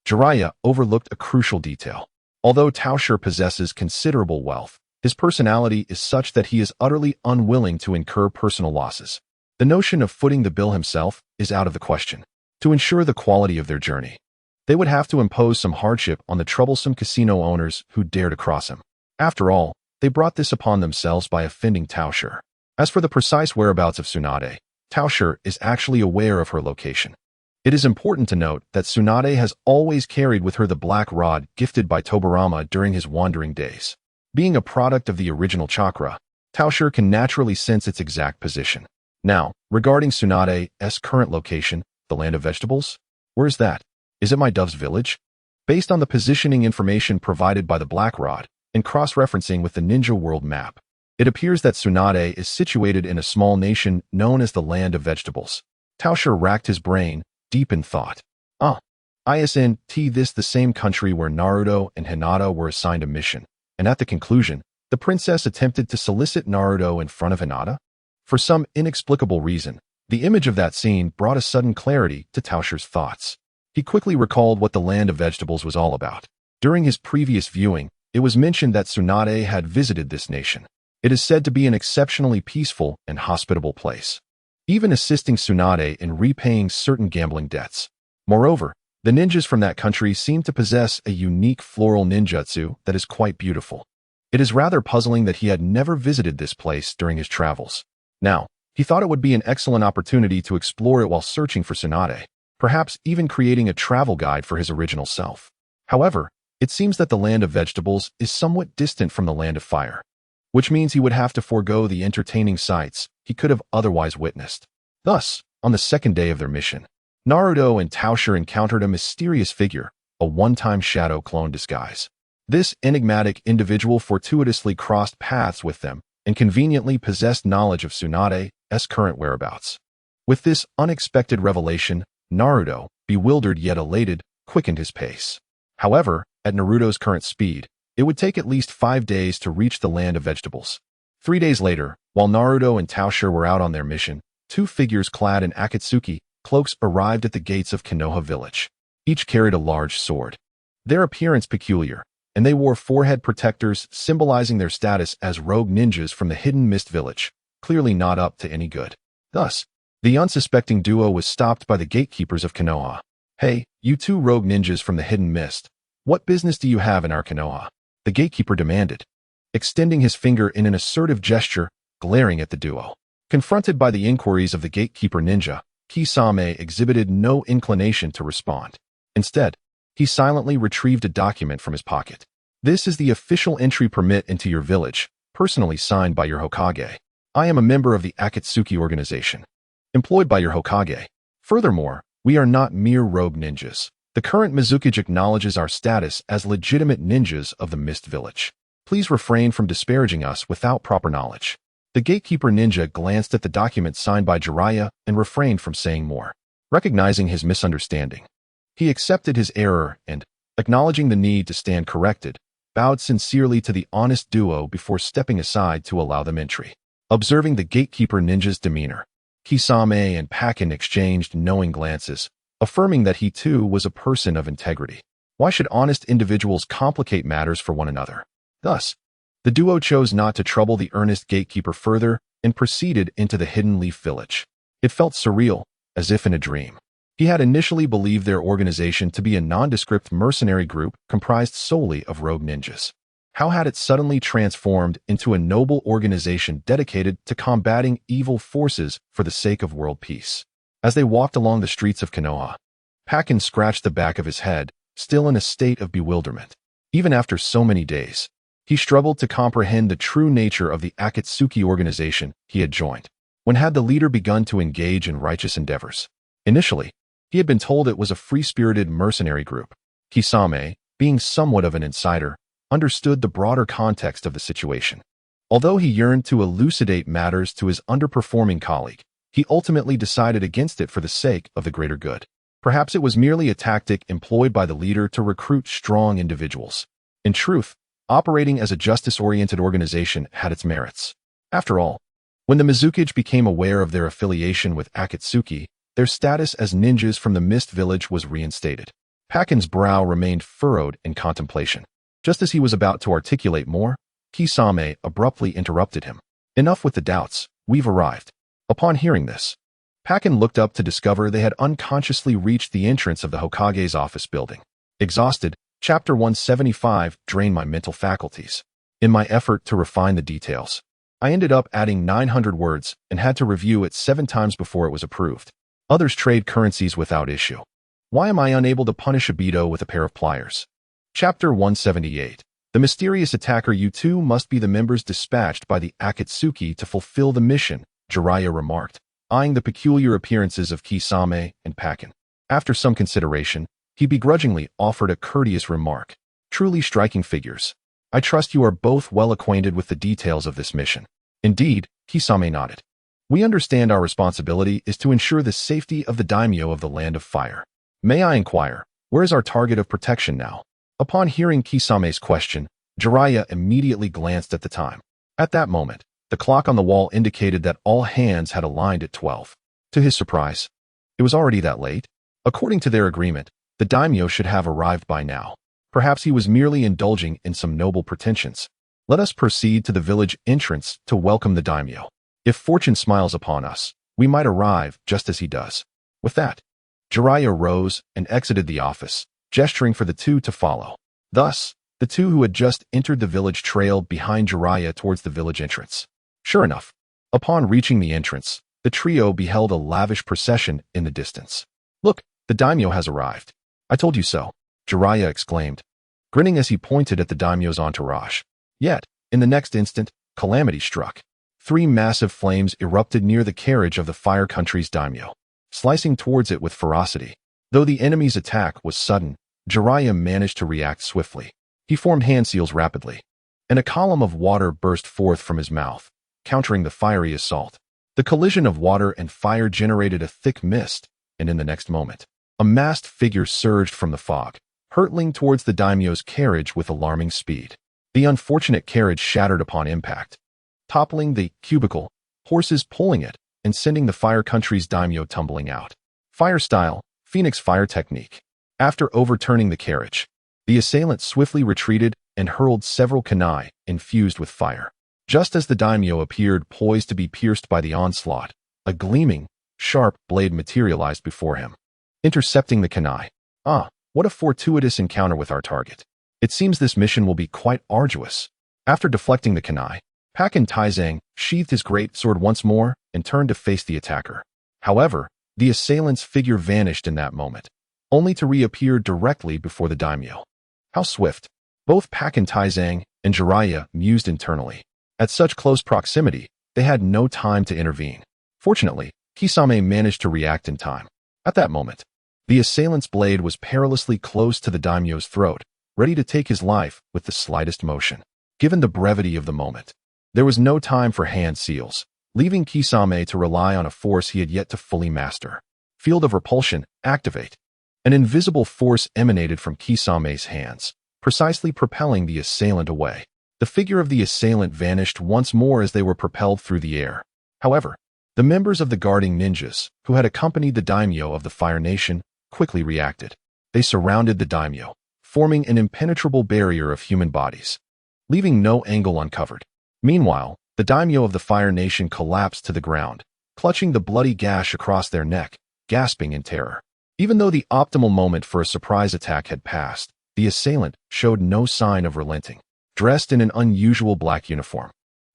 Jiraiya overlooked a crucial detail. Although Tao Shi possesses considerable wealth, his personality is such that he is utterly unwilling to incur personal losses. The notion of footing the bill himself is out of the question. To ensure the quality of their journey, they would have to impose some hardship on the troublesome casino owners who dare to cross him. After all, they brought this upon themselves by offending Tao Shi. As for the precise whereabouts of Tsunade, Tao Shi is actually aware of her location. It is important to note that Tsunade has always carried with her the black rod gifted by Tobirama during his wandering days. Being a product of the original chakra, Tao Shi can naturally sense its exact position. Now, regarding Tsunade's current location, the Land of Vegetables, where is that? Is it my dove's village? Based on the positioning information provided by the black rod, and cross-referencing with the Ninja World map, it appears that Tsunade is situated in a small nation known as the Land of Vegetables. Tao Shi racked his brain, deep in thought. Isn't this the same country where Naruto and Hinata were assigned a mission, and at the conclusion, the princess attempted to solicit Naruto in front of Hinata? For some inexplicable reason, the image of that scene brought a sudden clarity to Tao Shi's thoughts. He quickly recalled what the Land of Vegetables was all about. During his previous viewing, it was mentioned that Tsunade had visited this nation. It is said to be an exceptionally peaceful and hospitable place, even assisting Tsunade in repaying certain gambling debts. Moreover, the ninjas from that country seem to possess a unique floral ninjutsu that is quite beautiful. It is rather puzzling that he had never visited this place during his travels. Now, he thought it would be an excellent opportunity to explore it while searching for Tsunade, perhaps even creating a travel guide for his original self. However, it seems that the Land of Vegetables is somewhat distant from the Land of Fire, which means he would have to forego the entertaining sights he could have otherwise witnessed. Thus, on the second day of their mission, Naruto and Tao Shi encountered a mysterious figure, a one-time shadow clone disguise. This enigmatic individual fortuitously crossed paths with them and conveniently possessed knowledge of Tsunade's current whereabouts. With this unexpected revelation, Naruto, bewildered yet elated, quickened his pace. However, at Naruto's current speed, it would take at least 5 days to reach the Land of Vegetables. 3 days later, while Naruto and Tao Shi were out on their mission, 2 figures clad in Akatsuki cloaks arrived at the gates of Konoha village. Each carried a large sword. Their appearance peculiar, and they wore forehead protectors symbolizing their status as rogue ninjas from the Hidden Mist village, clearly not up to any good. Thus, the unsuspecting duo was stopped by the gatekeepers of Konoha. "Hey, you 2 rogue ninjas from the Hidden Mist, what business do you have in our Konoha?" the gatekeeper demanded, extending his finger in an assertive gesture, glaring at the duo. Confronted by the inquiries of the gatekeeper ninja, Kisame exhibited no inclination to respond. Instead, he silently retrieved a document from his pocket. This is the official entry permit into your village, personally signed by your Hokage. I am a member of the Akatsuki organization, employed by your Hokage. Furthermore, we are not mere rogue ninjas. The current Mizukage acknowledges our status as legitimate ninjas of the Mist Village. Please refrain from disparaging us without proper knowledge. The gatekeeper ninja glanced at the document signed by Jiraiya and refrained from saying more. Recognizing his misunderstanding, he accepted his error and, acknowledging the need to stand corrected, bowed sincerely to the honest duo before stepping aside to allow them entry. Observing the gatekeeper ninja's demeanor, Kisame and Pakin exchanged knowing glances, affirming that he too was a person of integrity. Why should honest individuals complicate matters for one another? Thus, the duo chose not to trouble the earnest gatekeeper further and proceeded into the Hidden Leaf Village. It felt surreal, as if in a dream. He had initially believed their organization to be a nondescript mercenary group comprised solely of rogue ninjas. How had it suddenly transformed into a noble organization dedicated to combating evil forces for the sake of world peace? As they walked along the streets of Konoha, Pakin scratched the back of his head, still in a state of bewilderment. Even after so many days, he struggled to comprehend the true nature of the Akatsuki organization he had joined. When had the leader begun to engage in righteous endeavors? Initially, he had been told it was a free-spirited mercenary group. Kisame, being somewhat of an insider, understood the broader context of the situation. Although he yearned to elucidate matters to his underperforming colleague, he ultimately decided against it for the sake of the greater good. Perhaps it was merely a tactic employed by the leader to recruit strong individuals. In truth, operating as a justice-oriented organization had its merits. After all, when the Mizukage became aware of their affiliation with Akatsuki, their status as ninjas from the Mist Village was reinstated. Pakin's brow remained furrowed in contemplation. Just as he was about to articulate more, Kisame abruptly interrupted him. Enough with the doubts, we've arrived. Upon hearing this, Pakin looked up to discover they had unconsciously reached the entrance of the Hokage's office building. Exhausted, Chapter 175 drained my mental faculties. In my effort to refine the details, I ended up adding 900 words and had to review it 7 times before it was approved. Others trade currencies without issue. Why am I unable to punish Obito with a pair of pliers? Chapter 178. The mysterious attacker. You two must be the members dispatched by the Akatsuki to fulfill the mission, Jiraiya remarked, eyeing the peculiar appearances of Kisame and Pakin. After some consideration, he begrudgingly offered a courteous remark. Truly striking figures. I trust you are both well acquainted with the details of this mission. Indeed, Kisame nodded. We understand our responsibility is to ensure the safety of the daimyo of the Land of Fire. May I inquire, where is our target of protection now? Upon hearing Kisame's question, Jiraiya immediately glanced at the time. At that moment, the clock on the wall indicated that all hands had aligned at 12. To his surprise, it was already that late. According to their agreement, the daimyo should have arrived by now. Perhaps he was merely indulging in some noble pretensions. Let us proceed to the village entrance to welcome the daimyo. If fortune smiles upon us, we might arrive just as he does. With that, Jiraiya rose and exited the office, gesturing for the two to follow. Thus, the two who had just entered the village trailed behind Jiraiya towards the village entrance. Sure enough, upon reaching the entrance, the trio beheld a lavish procession in the distance. Look, the daimyo has arrived. I told you so, Jiraiya exclaimed, grinning as he pointed at the daimyo's entourage. Yet, in the next instant, calamity struck. 3 massive flames erupted near the carriage of the Fire Country's daimyo, slicing towards it with ferocity. Though the enemy's attack was sudden, Jiraiya managed to react swiftly. He formed hand seals rapidly, and a column of water burst forth from his mouth, countering the fiery assault. The collision of water and fire generated a thick mist, and in the next moment, a masked figure surged from the fog, hurtling towards the daimyo's carriage with alarming speed. The unfortunate carriage shattered upon impact, toppling the cubicle, horses pulling it, and sending the Fire Country's daimyo tumbling out. Fire style, Phoenix fire technique. After overturning the carriage, the assailant swiftly retreated and hurled several kunai infused with fire. Just as the daimyo appeared poised to be pierced by the onslaught, a gleaming, sharp blade materialized before him, intercepting the kunai. What a fortuitous encounter with our target. It seems this mission will be quite arduous. After deflecting the kunai, Pakin Taizang sheathed his great sword once more and turned to face the attacker. However, the assailant's figure vanished in that moment, only to reappear directly before the daimyo. How swift, Both Pakin Taizang and Jiraiya mused internally. At such close proximity, they had no time to intervene. Fortunately, Kisame managed to react in time. At that moment, the assailant's blade was perilously close to the daimyo's throat, ready to take his life with the slightest motion. Given the brevity of the moment, there was no time for hand seals, leaving Kisame to rely on a force he had yet to fully master. Field of repulsion, activate. An invisible force emanated from Kisame's hands, precisely propelling the assailant away. The figure of the assailant vanished once more as they were propelled through the air. However, the members of the guarding ninjas, who had accompanied the daimyo of the Fire Nation, quickly reacted. They surrounded the daimyo, forming an impenetrable barrier of human bodies, leaving no angle uncovered. Meanwhile, the daimyo of the Fire Nation collapsed to the ground, clutching the bloody gash across their neck, gasping in terror. Even though the optimal moment for a surprise attack had passed, the assailant showed no sign of relenting. Dressed in an unusual black uniform,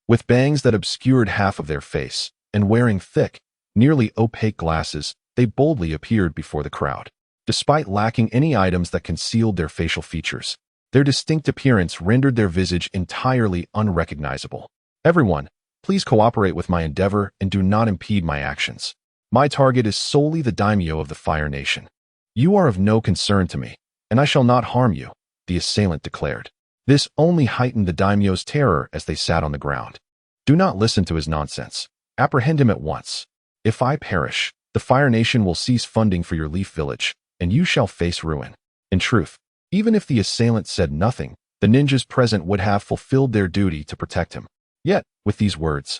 with bangs that obscured half of their face, and wearing thick, nearly opaque glasses, they boldly appeared before the crowd. Despite lacking any items that concealed their facial features, their distinct appearance rendered their visage entirely unrecognizable. Everyone, please cooperate with my endeavor and do not impede my actions. My target is solely the daimyo of the Fire Nation. You are of no concern to me, and I shall not harm you, the assailant declared. This only heightened the daimyo's terror as they sat on the ground. Do not listen to his nonsense. Apprehend him at once. If I perish, the Fire Nation will cease funding for your Leaf Village, and you shall face ruin. In truth, even if the assailant said nothing, the ninjas present would have fulfilled their duty to protect him. Yet, with these words,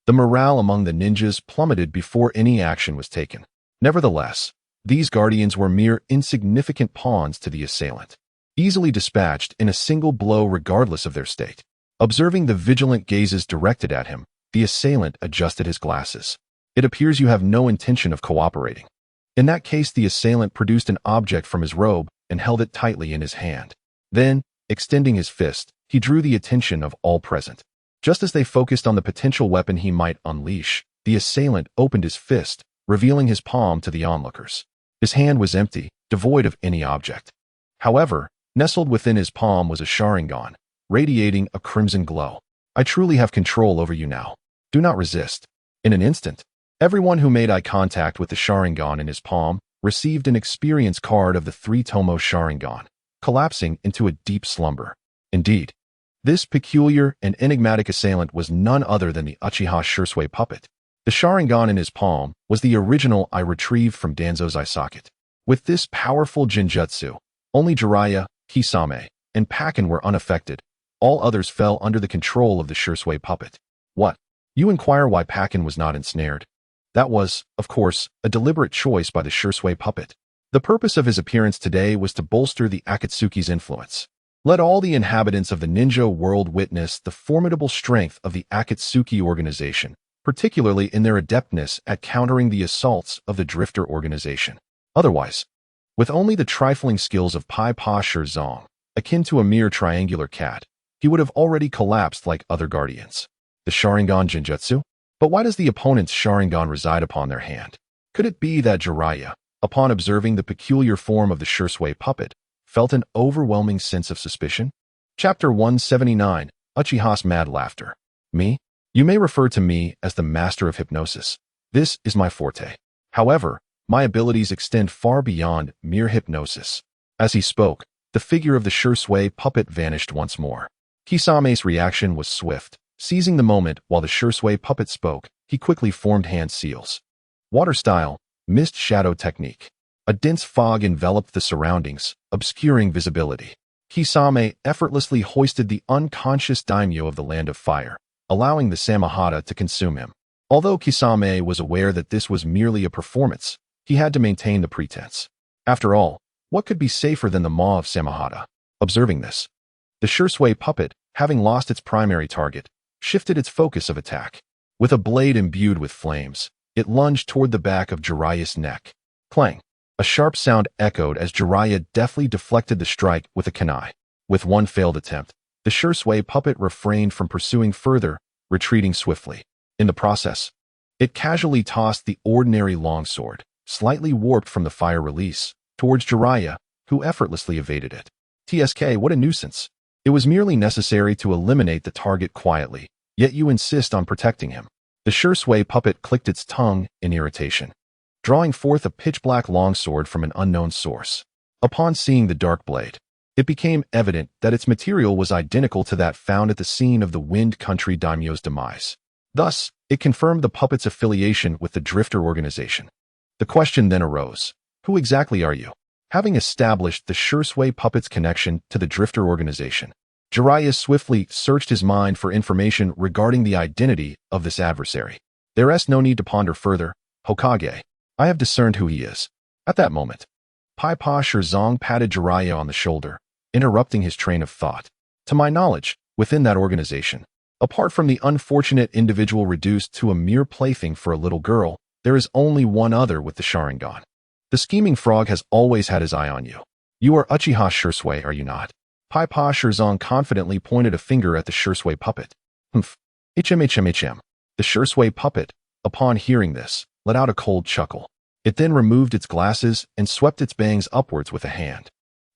the morale among the ninjas plummeted before any action was taken. Nevertheless, these guardians were mere insignificant pawns to the assailant, easily dispatched in a single blow regardless of their state. Observing the vigilant gazes directed at him, the assailant adjusted his glasses. It appears you have no intention of cooperating. In that case, the assailant produced an object from his robe and held it tightly in his hand. Then, extending his fist, he drew the attention of all present. Just as they focused on the potential weapon he might unleash, the assailant opened his fist, revealing his palm to the onlookers. His hand was empty, devoid of any object. However, nestled within his palm was a Sharingan, radiating a crimson glow. I truly have control over you now. Do not resist. In an instant, everyone who made eye contact with the Sharingan in his palm received an experience card of the 3-Tomo Sharingan, collapsing into a deep slumber. Indeed, this peculiar and enigmatic assailant was none other than the Uchiha Shursui puppet. The Sharingan in his palm was the original I retrieved from Danzo's eye socket. With this powerful genjutsu, only Jiraiya, Kisame, and Pakin were unaffected. All others fell under the control of the Shursui puppet. What? You inquire why Pakin was not ensnared. That was, of course, a deliberate choice by the Shursui puppet. The purpose of his appearance today was to bolster the Akatsuki's influence. Let all the inhabitants of the ninja world witness the formidable strength of the Akatsuki organization, particularly in their adeptness at countering the assaults of the Drifter organization. Otherwise, with only the trifling skills of Pai Pa Zong, akin to a mere triangular cat, he would have already collapsed like other guardians. The Sharingan Genjutsu? But why does the opponent's Sharingan reside upon their hand? Could it be that Jiraiya, upon observing the peculiar form of the Shursui puppet, felt an overwhelming sense of suspicion? Chapter 179, Uchiha's Mad Laughter. Me? You may refer to me as the master of hypnosis. This is my forte. However, my abilities extend far beyond mere hypnosis. As he spoke, the figure of the Shursui puppet vanished once more. Kisame's reaction was swift. Seizing the moment while the Shursui puppet spoke, he quickly formed hand seals. Water style, mist shadow technique. A dense fog enveloped the surroundings, obscuring visibility. Kisame effortlessly hoisted the unconscious daimyo of the Land of Fire, allowing the Samahata to consume him. Although Kisame was aware that this was merely a performance, he had to maintain the pretense. After all, what could be safer than the maw of Samahata? Observing this, the Shursui puppet, having lost its primary target, shifted its focus of attack. With a blade imbued with flames, it lunged toward the back of Jiraiya's neck. Clang! A sharp sound echoed as Jiraiya deftly deflected the strike with a kunai. With one failed attempt, the Shursui puppet refrained from pursuing further, retreating swiftly. In the process, it casually tossed the ordinary longsword, slightly warped from the fire release, towards Jiraiya, who effortlessly evaded it. TSK, what a nuisance! It was merely necessary to eliminate the target quietly, yet you insist on protecting him. The Shursui puppet clicked its tongue in irritation, drawing forth a pitch-black longsword from an unknown source. Upon seeing the dark blade, it became evident that its material was identical to that found at the scene of the Wind Country daimyo's demise. Thus, it confirmed the puppet's affiliation with the Drifter organization. The question then arose, who exactly are you? Having established the Shursui puppet's connection to the Drifter organization, Jiraiya swiftly searched his mind for information regarding the identity of this adversary. There is no need to ponder further, Hokage. I have discerned who he is. At that moment, Pai Pa Shirzong patted Jiraiya on the shoulder, interrupting his train of thought. To my knowledge, within that organization, apart from the unfortunate individual reduced to a mere plaything for a little girl, there is only one other with the Sharingan. The scheming frog has always had his eye on you. You are Uchiha Shursui, are you not? Pai Pa Shirzong confidently pointed a finger at the Shursui puppet. Humph. HM. The Shursui puppet, upon hearing this, let out a cold chuckle. It then removed its glasses and swept its bangs upwards with a hand.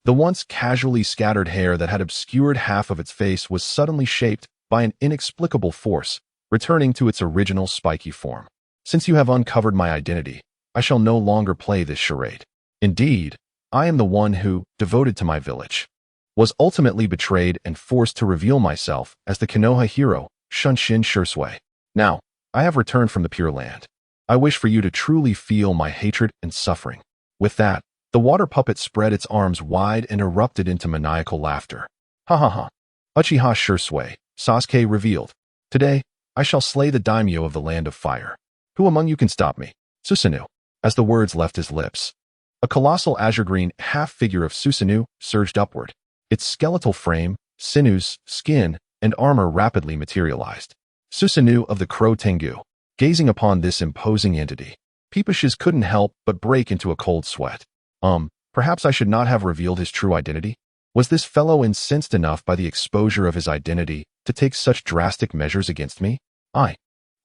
The once casually scattered hair that had obscured half of its face was suddenly shaped by an inexplicable force, returning to its original spiky form. Since you have uncovered my identity, I shall no longer play this charade. Indeed, I am the one who, devoted to my village, was ultimately betrayed and forced to reveal myself as the Konoha hero, Shunshin Shursui. Now, I have returned from the Pure Land. I wish for you to truly feel my hatred and suffering. With that, the water puppet spread its arms wide and erupted into maniacal laughter. Ha ha ha. Uchiha Shursui, Sasuke revealed. Today, I shall slay the daimyo of the Land of Fire. Who among you can stop me? Susanoo. As the words left his lips, a colossal azure-green half-figure of Susanoo surged upward. Its skeletal frame, sinews, skin, and armor rapidly materialized. Susanoo of the Crow Tengu. Gazing upon this imposing entity, peepushes couldn't help but break into a cold sweat. Perhaps I should not have revealed his true identity? Was this fellow incensed enough by the exposure of his identity to take such drastic measures against me? I,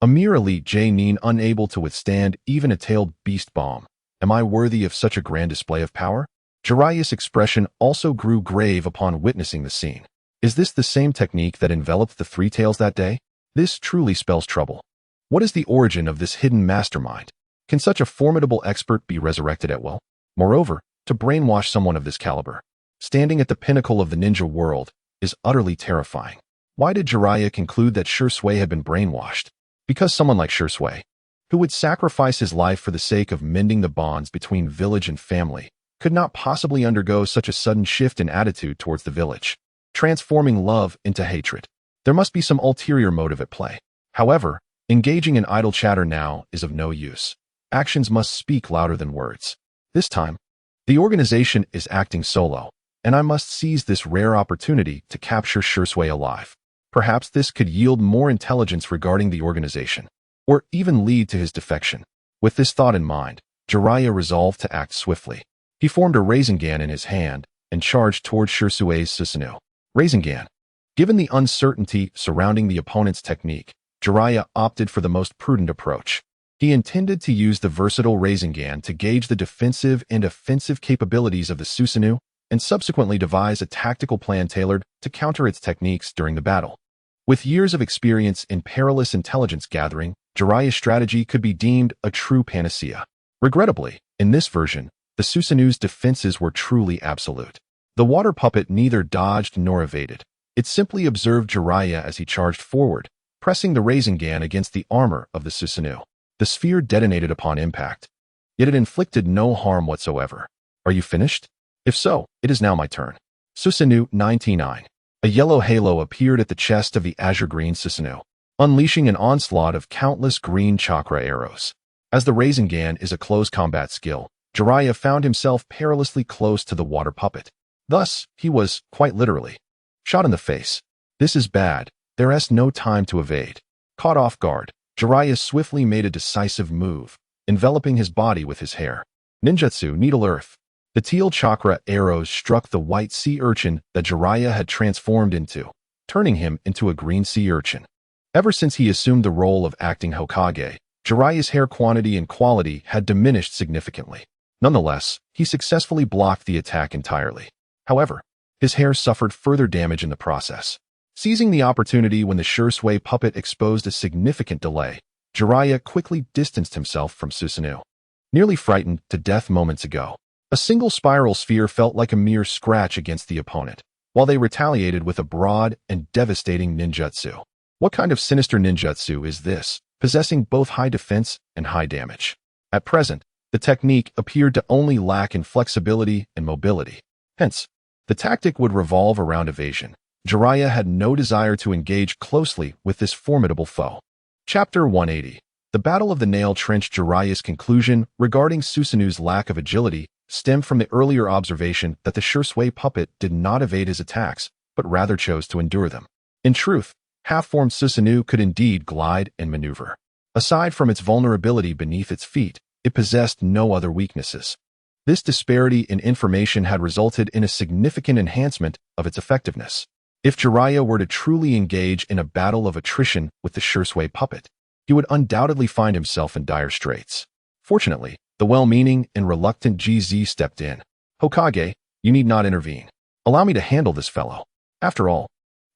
a mere elite J-nin unable to withstand even a tailed beast bomb. Am I worthy of such a grand display of power? Jiraiya's expression also grew grave upon witnessing the scene. Is this the same technique that enveloped the Three Tails that day? This truly spells trouble. What is the origin of this hidden mastermind? Can such a formidable expert be resurrected at will? Moreover, to brainwash someone of this caliber, standing at the pinnacle of the ninja world, is utterly terrifying. Why did Jiraiya conclude that Shursui had been brainwashed? Because someone like Shursui, who would sacrifice his life for the sake of mending the bonds between village and family, could not possibly undergo such a sudden shift in attitude towards the village, transforming love into hatred. There must be some ulterior motive at play. However, engaging in idle chatter now is of no use. Actions must speak louder than words. This time, the organization is acting solo, and I must seize this rare opportunity to capture Shursui alive. Perhaps this could yield more intelligence regarding the organization, or even lead to his defection. With this thought in mind, Jiraiya resolved to act swiftly. He formed a Rasengan in his hand and charged towards Shursui's Susanoo. Rasengan. Given the uncertainty surrounding the opponent's technique, Jiraiya opted for the most prudent approach. He intended to use the versatile Rasengan to gauge the defensive and offensive capabilities of the Susanoo and subsequently devise a tactical plan tailored to counter its techniques during the battle. With years of experience in perilous intelligence gathering, Jiraiya's strategy could be deemed a true panacea. Regrettably, in this version, the Susanoo's defenses were truly absolute. The water puppet neither dodged nor evaded. It simply observed Jiraiya as he charged forward, pressing the Rasengan against the armor of the Susanoo. The sphere detonated upon impact, yet it inflicted no harm whatsoever. Are you finished? If so, it is now my turn. Susanoo 99. A yellow halo appeared at the chest of the azure-green Susanoo, unleashing an onslaught of countless green chakra arrows. As the Rasengan is a close combat skill, Jiraiya found himself perilously close to the water puppet. Thus, he was, quite literally, shot in the face. This is bad. There is no time to evade. Caught off guard, Jiraiya swiftly made a decisive move, enveloping his body with his hair. Ninjutsu Needle Earth. The teal chakra arrows struck the white sea urchin that Jiraiya had transformed into, turning him into a green sea urchin. Ever since he assumed the role of acting Hokage, Jiraiya's hair quantity and quality had diminished significantly. Nonetheless, he successfully blocked the attack entirely. However, His hair suffered further damage in the process. Seizing the opportunity when the Shursui puppet exposed a significant delay, Jiraiya quickly distanced himself from Susanoo. Nearly frightened to death moments ago, a single spiral sphere felt like a mere scratch against the opponent, while they retaliated with a broad and devastating ninjutsu. What kind of sinister ninjutsu is this, possessing both high defense and high damage? At present, the technique appeared to only lack in flexibility and mobility. Hence, the tactic would revolve around evasion. Jiraiya had no desire to engage closely with this formidable foe. Chapter 180. The Battle of the Nail Trench. Jiraiya's conclusion regarding Susanoo's lack of agility stemmed from the earlier observation that the Shursui puppet did not evade his attacks, but rather chose to endure them. In truth, half-formed Susanoo could indeed glide and maneuver. Aside from its vulnerability beneath its feet, it possessed no other weaknesses. This disparity in information had resulted in a significant enhancement of its effectiveness. If Jiraiya were to truly engage in a battle of attrition with the Shursui puppet, he would undoubtedly find himself in dire straits. Fortunately, the well-meaning and reluctant GZ stepped in. Hokage, you need not intervene. Allow me to handle this fellow. After all,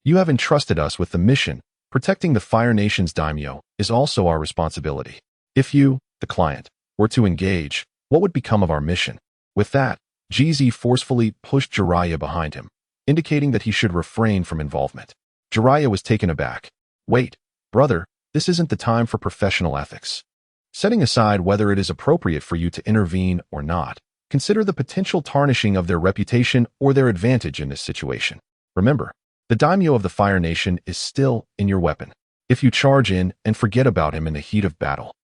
you have entrusted us with the mission. Protecting the Fire Nation's daimyo is also our responsibility. If you, the client, were to engage, what would become of our mission? With that, GZ forcefully pushed Jiraiya behind him, indicating that he should refrain from involvement. Jiraiya was taken aback. Wait, brother, this isn't the time for professional ethics. Setting aside whether it is appropriate for you to intervene or not, consider the potential tarnishing of their reputation or their advantage in this situation. Remember, the daimyo of the Fire Nation is still in your weapon. If you charge in and forget about him in the heat of battle,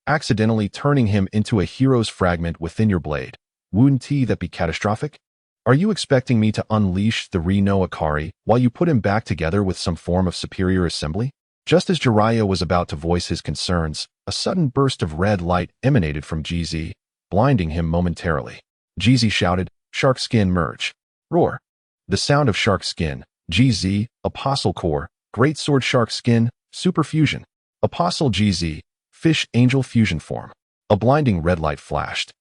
accidentally turning him into a hero's fragment within your blade, wouldn't that be catastrophic? Are you expecting me to unleash the Rino Akari while you put him back together with some form of superior assembly? Just as Jiraiya was about to voice his concerns, a sudden burst of red light emanated from GZ, blinding him momentarily. GZ shouted, "Shark skin merge." Roar. The sound of shark skin, GZ, Apostle Core, Great Sword Shark Skin, Super Fusion. Apostle GZ, Fish Angel Fusion Form. A blinding red light flashed,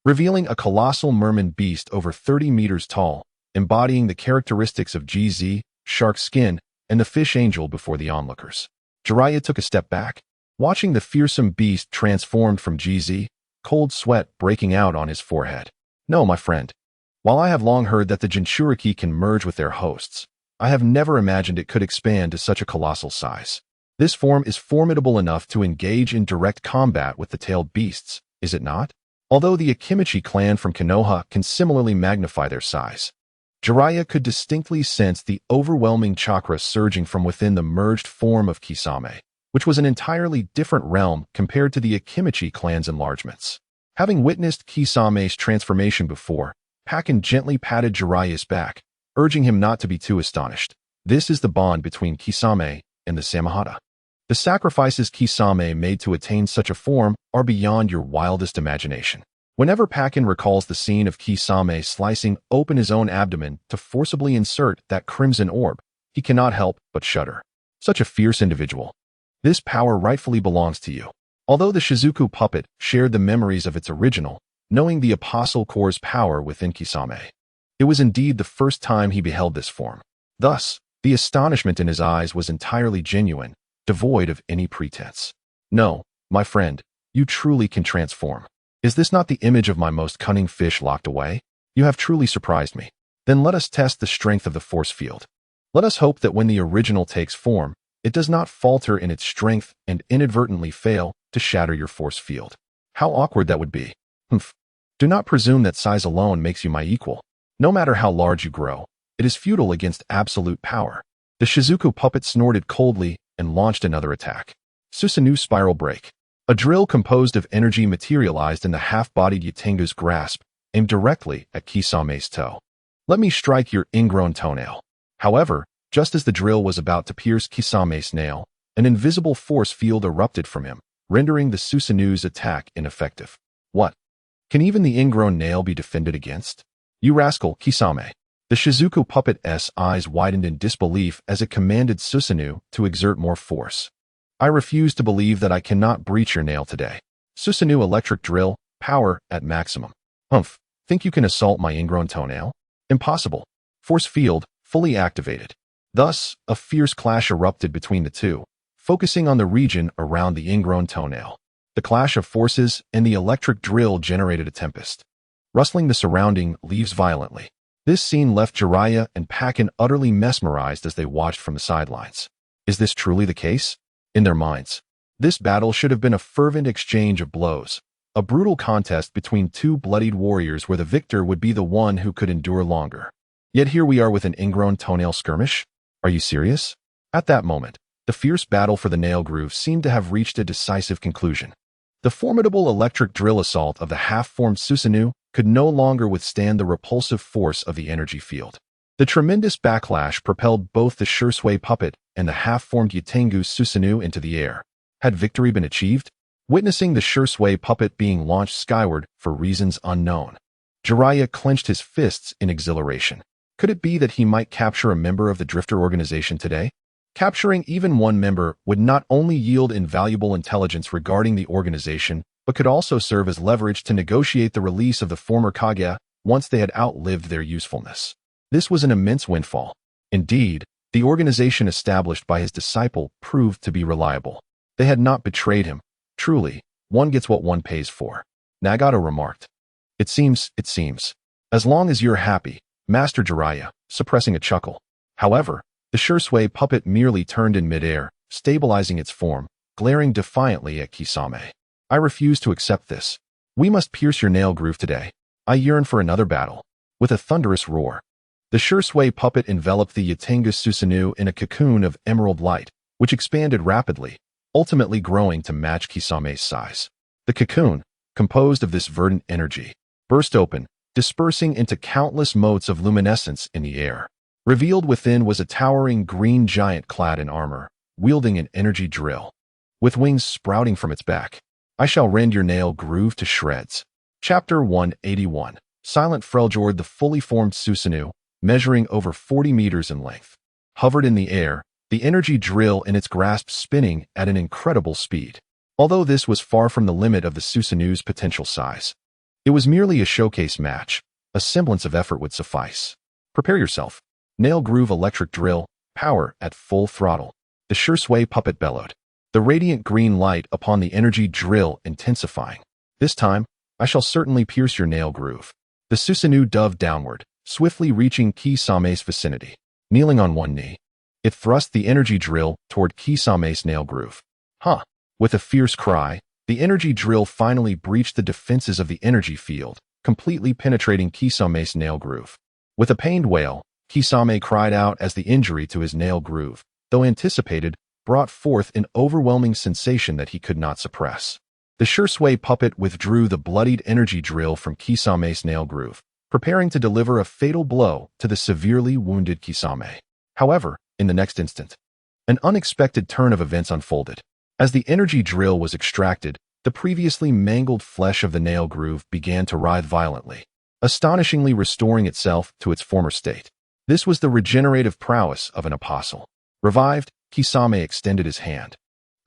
revealing a colossal merman beast over 30 meters tall, embodying the characteristics of GZ, Shark Skin, and the Fish Angel before the onlookers. Jiraiya took a step back, watching the fearsome beast transformed from GZ, cold sweat breaking out on his forehead. No, my friend. While I have long heard that the Jinchuriki can merge with their hosts, I have never imagined it could expand to such a colossal size. This form is formidable enough to engage in direct combat with the tailed beasts, is it not? Although the Akimichi clan from Konoha can similarly magnify their size. Jiraiya could distinctly sense the overwhelming chakra surging from within the merged form of Kisame, which was an entirely different realm compared to the Akimichi clan's enlargements. Having witnessed Kisame's transformation before, Pakken gently patted Jiraiya's back, urging him not to be too astonished. This is the bond between Kisame and the Samahata. The sacrifices Kisame made to attain such a form are beyond your wildest imagination. Whenever Pakken recalls the scene of Kisame slicing open his own abdomen to forcibly insert that crimson orb, he cannot help but shudder. Such a fierce individual. This power rightfully belongs to you. Although the Shizuku puppet shared the memories of its original, knowing the Apostle Core's power within Kisame, it was indeed the first time he beheld this form. Thus, the astonishment in his eyes was entirely genuine, devoid of any pretense. No, my friend, you truly can transform. Is this not the image of my most cunning fish locked away? You have truly surprised me. Then let us test the strength of the force field. Let us hope that when the original takes form, it does not falter in its strength and inadvertently fail to shatter your force field. How awkward that would be. Humph. Do not presume that size alone makes you my equal. No matter how large you grow, it is futile against absolute power. The Shizuku puppet snorted coldly and launched another attack. Susanoo Spiral Break. A drill composed of energy materialized in the half-bodied Yatengu's grasp, aimed directly at Kisame's toe. Let me strike your ingrown toenail. However, just as the drill was about to pierce Kisame's nail, an invisible force field erupted from him, rendering the Susanoo's attack ineffective. What? Can even the ingrown nail be defended against? You rascal, Kisame. The Shizuku puppet's eyes widened in disbelief as it commanded Susanoo to exert more force. I refuse to believe that I cannot breach your nail today. Susanoo electric drill, power at maximum. Humph, think you can assault my ingrown toenail? Impossible. Force field fully activated. Thus, a fierce clash erupted between the two, focusing on the region around the ingrown toenail. The clash of forces and the electric drill generated a tempest, rustling the surrounding leaves violently. This scene left Jiraiya and Pakken utterly mesmerized as they watched from the sidelines. Is this truly the case? In their minds, this battle should have been a fervent exchange of blows, a brutal contest between two bloodied warriors where the victor would be the one who could endure longer. Yet here we are with an ingrown toenail skirmish? Are you serious? At that moment, the fierce battle for the nail groove seemed to have reached a decisive conclusion. The formidable electric drill assault of the half-formed Susanoo could no longer withstand the repulsive force of the energy field. The tremendous backlash propelled both the Shursui puppet and the half-formed Yatengu Susanoo into the air. Had victory been achieved? Witnessing the Shursui puppet being launched skyward for reasons unknown, Jiraiya clenched his fists in exhilaration. Could it be that he might capture a member of the Drifter organization today? Capturing even one member would not only yield invaluable intelligence regarding the organization, but could also serve as leverage to negotiate the release of the former Kage once they had outlived their usefulness. This was an immense windfall. Indeed, the organization established by his disciple proved to be reliable. They had not betrayed him. Truly, one gets what one pays for. Nagato remarked. It seems. As long as you're happy, Master Jiraiya, suppressing a chuckle. However, the Shursui puppet merely turned in midair, stabilizing its form, glaring defiantly at Kisame. I refuse to accept this. We must pierce your nail groove today. I yearn for another battle. With a thunderous roar, the Shursui puppet enveloped the Yatengu Susanoo in a cocoon of emerald light, which expanded rapidly, ultimately growing to match Kisame's size. The cocoon, composed of this verdant energy, burst open, dispersing into countless motes of luminescence in the air. Revealed within was a towering green giant clad in armor, wielding an energy drill. With wings sprouting from its back, I shall rend your nail groove to shreds. Chapter 181. Silent Freljord, the fully formed Susanoo, measuring over 40 meters in length, hovered in the air, the energy drill in its grasp spinning at an incredible speed. Although this was far from the limit of the Susanoo's potential size, it was merely a showcase match. A semblance of effort would suffice. Prepare yourself. Nail groove electric drill, power at full throttle. The Shursui puppet bellowed, the radiant green light upon the energy drill intensifying. This time, I shall certainly pierce your nail groove. The Susanoo dove downward, swiftly reaching Kisame's vicinity. Kneeling on one knee, it thrust the energy drill toward Kisame's nail groove. Huh! With a fierce cry, the energy drill finally breached the defenses of the energy field, completely penetrating Kisame's nail groove. With a pained wail, Kisame cried out as the injury to his nail groove, though anticipated, brought forth an overwhelming sensation that he could not suppress. The Shursui puppet withdrew the bloodied energy drill from Kisame's nail groove, preparing to deliver a fatal blow to the severely wounded Kisame. However, in the next instant, an unexpected turn of events unfolded. As the energy drill was extracted, the previously mangled flesh of the nail groove began to writhe violently, astonishingly restoring itself to its former state. This was the regenerative prowess of an apostle. Revived, Kisame extended his hand,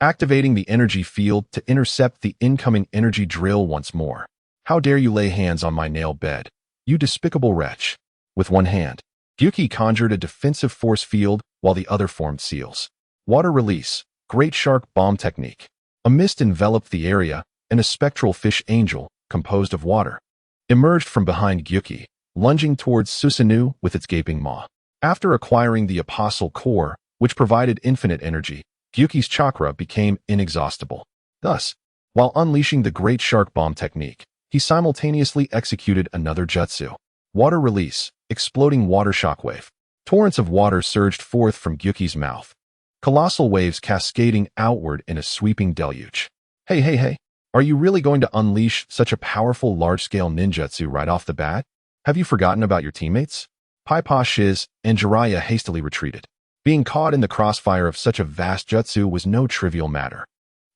activating the energy field to intercept the incoming energy drill once more. How dare you lay hands on my nail bed, you despicable wretch. With one hand, Gyuki conjured a defensive force field while the other formed seals. Water release, great shark bomb technique. A mist enveloped the area, and a spectral fish angel, composed of water, emerged from behind Gyuki, lunging towards Susanoo with its gaping maw. After acquiring the Apostle Core, which provided infinite energy, Gyuki's chakra became inexhaustible. Thus, while unleashing the Great Shark Bomb technique, he simultaneously executed another jutsu. Water release, exploding water shockwave. Torrents of water surged forth from Gyuki's mouth, colossal waves cascading outward in a sweeping deluge. Hey, are you really going to unleash such a powerful large-scale ninjutsu right off the bat? Have you forgotten about your teammates? Paipa Shiz and Jiraiya hastily retreated. Being caught in the crossfire of such a vast jutsu was no trivial matter.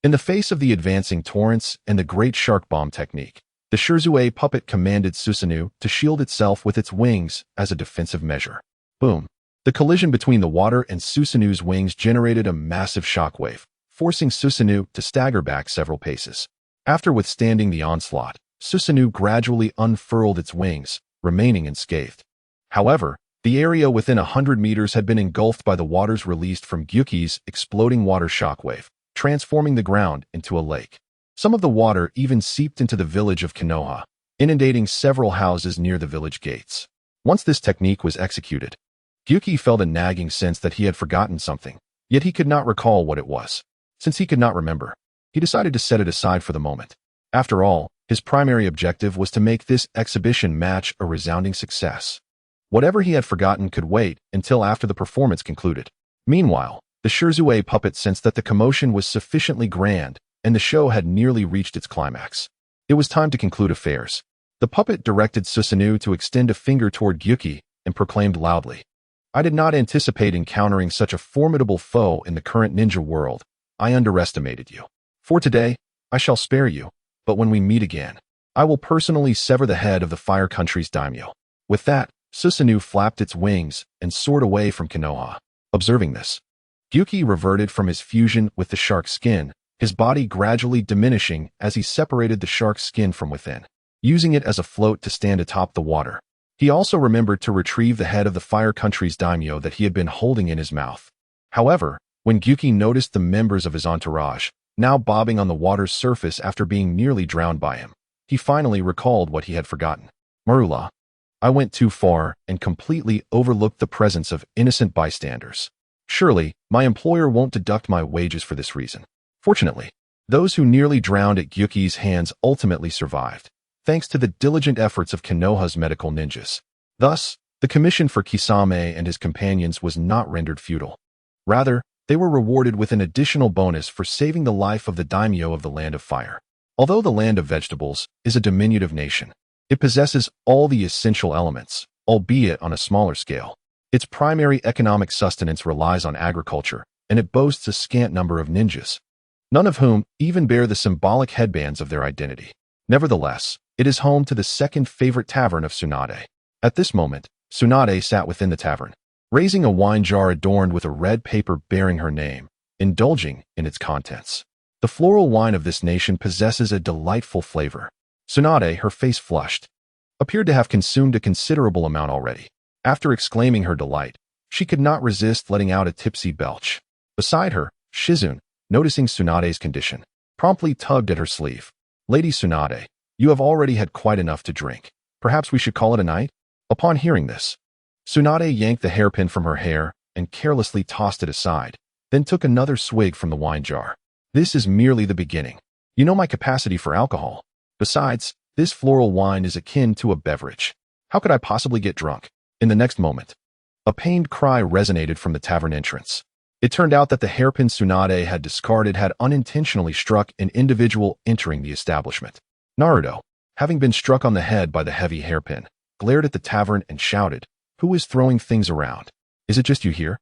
In the face of the advancing torrents and the Great Shark Bomb technique, the Shursui puppet commanded Susanoo to shield itself with its wings as a defensive measure. Boom. The collision between the water and Susanoo's wings generated a massive shockwave, forcing Susanoo to stagger back several paces. After withstanding the onslaught, Susanoo gradually unfurled its wings, remaining unscathed. However, The area within 100 meters had been engulfed by the waters released from Gyuki's exploding water shockwave, transforming the ground into a lake. Some of the water even seeped into the village of Konoha, inundating several houses near the village gates. Once this technique was executed, Gyuki felt a nagging sense that he had forgotten something, yet he could not recall what it was. Since he could not remember, he decided to set it aside for the moment. After all, his primary objective was to make this exhibition match a resounding success. Whatever he had forgotten could wait until after the performance concluded. Meanwhile, the Shirzue puppet sensed that the commotion was sufficiently grand and the show had nearly reached its climax. It was time to conclude affairs. The puppet directed Susanoo to extend a finger toward Gyuki and proclaimed loudly, "I did not anticipate encountering such a formidable foe in the current ninja world. I underestimated you. For today, I shall spare you, but when we meet again, I will personally sever the head of the Fire Country's daimyo." With that, Susanoo flapped its wings and soared away from Konoha. Observing this, Gyuki reverted from his fusion with the shark's skin, his body gradually diminishing as he separated the shark's skin from within, using it as a float to stand atop the water. He also remembered to retrieve the head of the Fire Country's daimyo that he had been holding in his mouth. However, when Gyuki noticed the members of his entourage, now bobbing on the water's surface after being nearly drowned by him, he finally recalled what he had forgotten. "Marula, I went too far and completely overlooked the presence of innocent bystanders. Surely, my employer won't deduct my wages for this reason." Fortunately, those who nearly drowned at Gyuki's hands ultimately survived, thanks to the diligent efforts of Konoha's medical ninjas. Thus, the commission for Kisame and his companions was not rendered futile. Rather, they were rewarded with an additional bonus for saving the life of the daimyo of the Land of Fire. Although the Land of Vegetables is a diminutive nation, it possesses all the essential elements, albeit on a smaller scale. Its primary economic sustenance relies on agriculture, and it boasts a scant number of ninjas, none of whom even bear the symbolic headbands of their identity. Nevertheless, it is home to the second favorite tavern of Tsunade. At this moment, Tsunade sat within the tavern, raising a wine jar adorned with a red paper bearing her name, indulging in its contents. The floral wine of this nation possesses a delightful flavor. Tsunade, her face flushed, appeared to have consumed a considerable amount already. After exclaiming her delight, she could not resist letting out a tipsy belch. Beside her, Shizune, noticing Tsunade's condition, promptly tugged at her sleeve. "Lady Tsunade, you have already had quite enough to drink. Perhaps we should call it a night?" Upon hearing this, Tsunade yanked the hairpin from her hair and carelessly tossed it aside, then took another swig from the wine jar. "This is merely the beginning. You know my capacity for alcohol. Besides, this floral wine is akin to a beverage. How could I possibly get drunk?" In the next moment, a pained cry resonated from the tavern entrance. It turned out that the hairpin Tsunade had discarded had unintentionally struck an individual entering the establishment. Naruto, having been struck on the head by the heavy hairpin, glared at the tavern and shouted, "Who is throwing things around? Is it just you here?"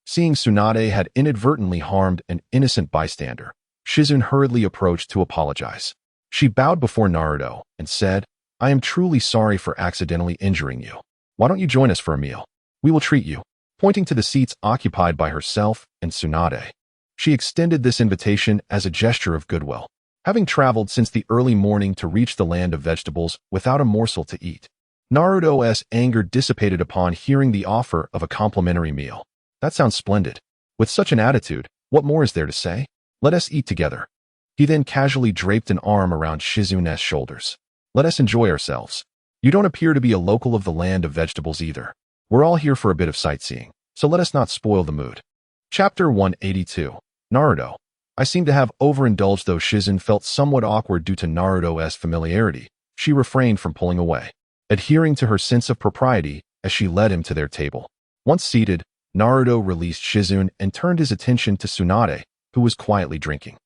Seeing Tsunade had inadvertently harmed an innocent bystander, Shizune hurriedly approached to apologize. She bowed before Naruto and said, "I am truly sorry for accidentally injuring you. Why don't you join us for a meal? We will treat you," pointing to the seats occupied by herself and Tsunade. She extended this invitation as a gesture of goodwill, having traveled since the early morning to reach the Land of Vegetables without a morsel to eat. Naruto's anger dissipated upon hearing the offer of a complimentary meal. "That sounds splendid. With such an attitude, what more is there to say? Let us eat together." He then casually draped an arm around Shizune's shoulders. "Let us enjoy ourselves. You don't appear to be a local of the Land of Vegetables either. We're all here for a bit of sightseeing, so let us not spoil the mood." Chapter 182. Naruto. I seem to have overindulged. Though Shizune felt somewhat awkward due to Naruto's familiarity, she refrained from pulling away, adhering to her sense of propriety as she led him to their table. Once seated, Naruto released Shizune and turned his attention to Tsunade, who was quietly drinking.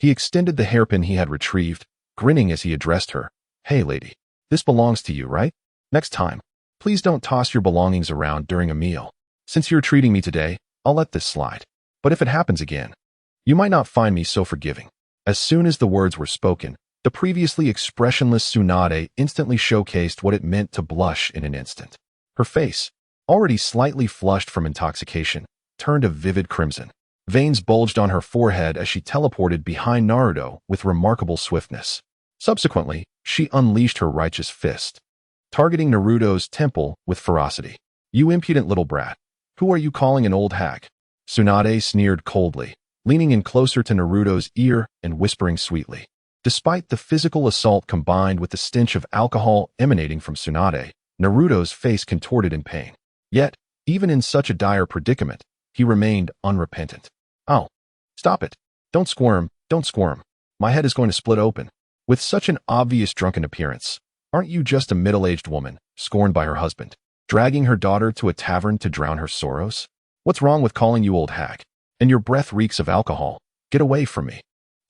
He extended the hairpin he had retrieved, grinning as he addressed her. "Hey lady, this belongs to you, right? Next time, please don't toss your belongings around during a meal. Since you're treating me today, I'll let this slide. But if it happens again, you might not find me so forgiving." As soon as the words were spoken, the previously expressionless Tsunade instantly showcased what it meant to blush in an instant. Her face, already slightly flushed from intoxication, turned a vivid crimson. Veins bulged on her forehead as she teleported behind Naruto with remarkable swiftness. Subsequently, she unleashed her righteous fist, targeting Naruto's temple with ferocity. You impudent little brat. Who are you calling an old hag? Tsunade sneered coldly, leaning in closer to Naruto's ear and whispering sweetly. Despite the physical assault combined with the stench of alcohol emanating from Tsunade, Naruto's face contorted in pain. Yet, even in such a dire predicament, he remained unrepentant. Oh, stop it. Don't squirm, don't squirm. My head is going to split open. With such an obvious drunken appearance, aren't you just a middle-aged woman, scorned by her husband, dragging her daughter to a tavern to drown her sorrows? What's wrong with calling you old hag? And your breath reeks of alcohol. Get away from me.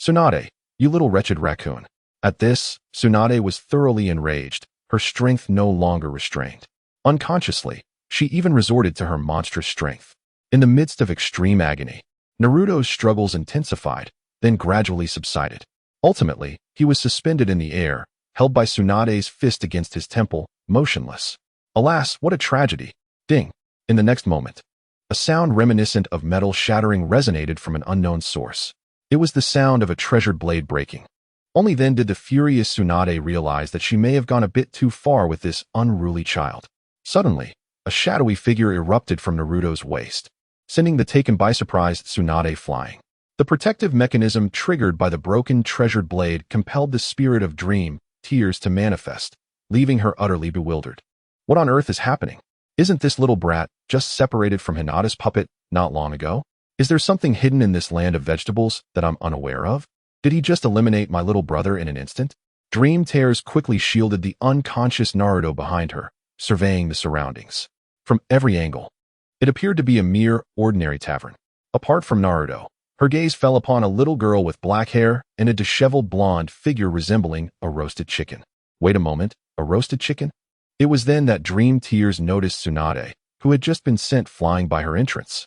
Tsunade, you little wretched raccoon. At this, Tsunade was thoroughly enraged, her strength no longer restrained. Unconsciously, she even resorted to her monstrous strength. In the midst of extreme agony, Naruto's struggles intensified, then gradually subsided. Ultimately, he was suspended in the air, held by Tsunade's fist against his temple, motionless. Alas, what a tragedy! Ding! In the next moment, a sound reminiscent of metal shattering resonated from an unknown source. It was the sound of a treasured blade breaking. Only then did the furious Tsunade realize that she may have gone a bit too far with this unruly child. Suddenly, a shadowy figure erupted from Naruto's waist, sending the taken by surprise Tsunade flying. The protective mechanism triggered by the broken treasured blade compelled the spirit of dream, tears to manifest, leaving her utterly bewildered. What on earth is happening? Isn't this little brat just separated from Hinata's puppet not long ago? Is there something hidden in this land of vegetables that I'm unaware of? Did he just eliminate my little brother in an instant? Dream tears quickly shielded the unconscious Naruto behind her, surveying the surroundings. From every angle, it appeared to be a mere ordinary tavern. Apart from Naruto, her gaze fell upon a little girl with black hair and a disheveled blonde figure resembling a roasted chicken. Wait a moment, a roasted chicken? It was then that Dream Tears noticed Tsunade, who had just been sent flying by her entrance,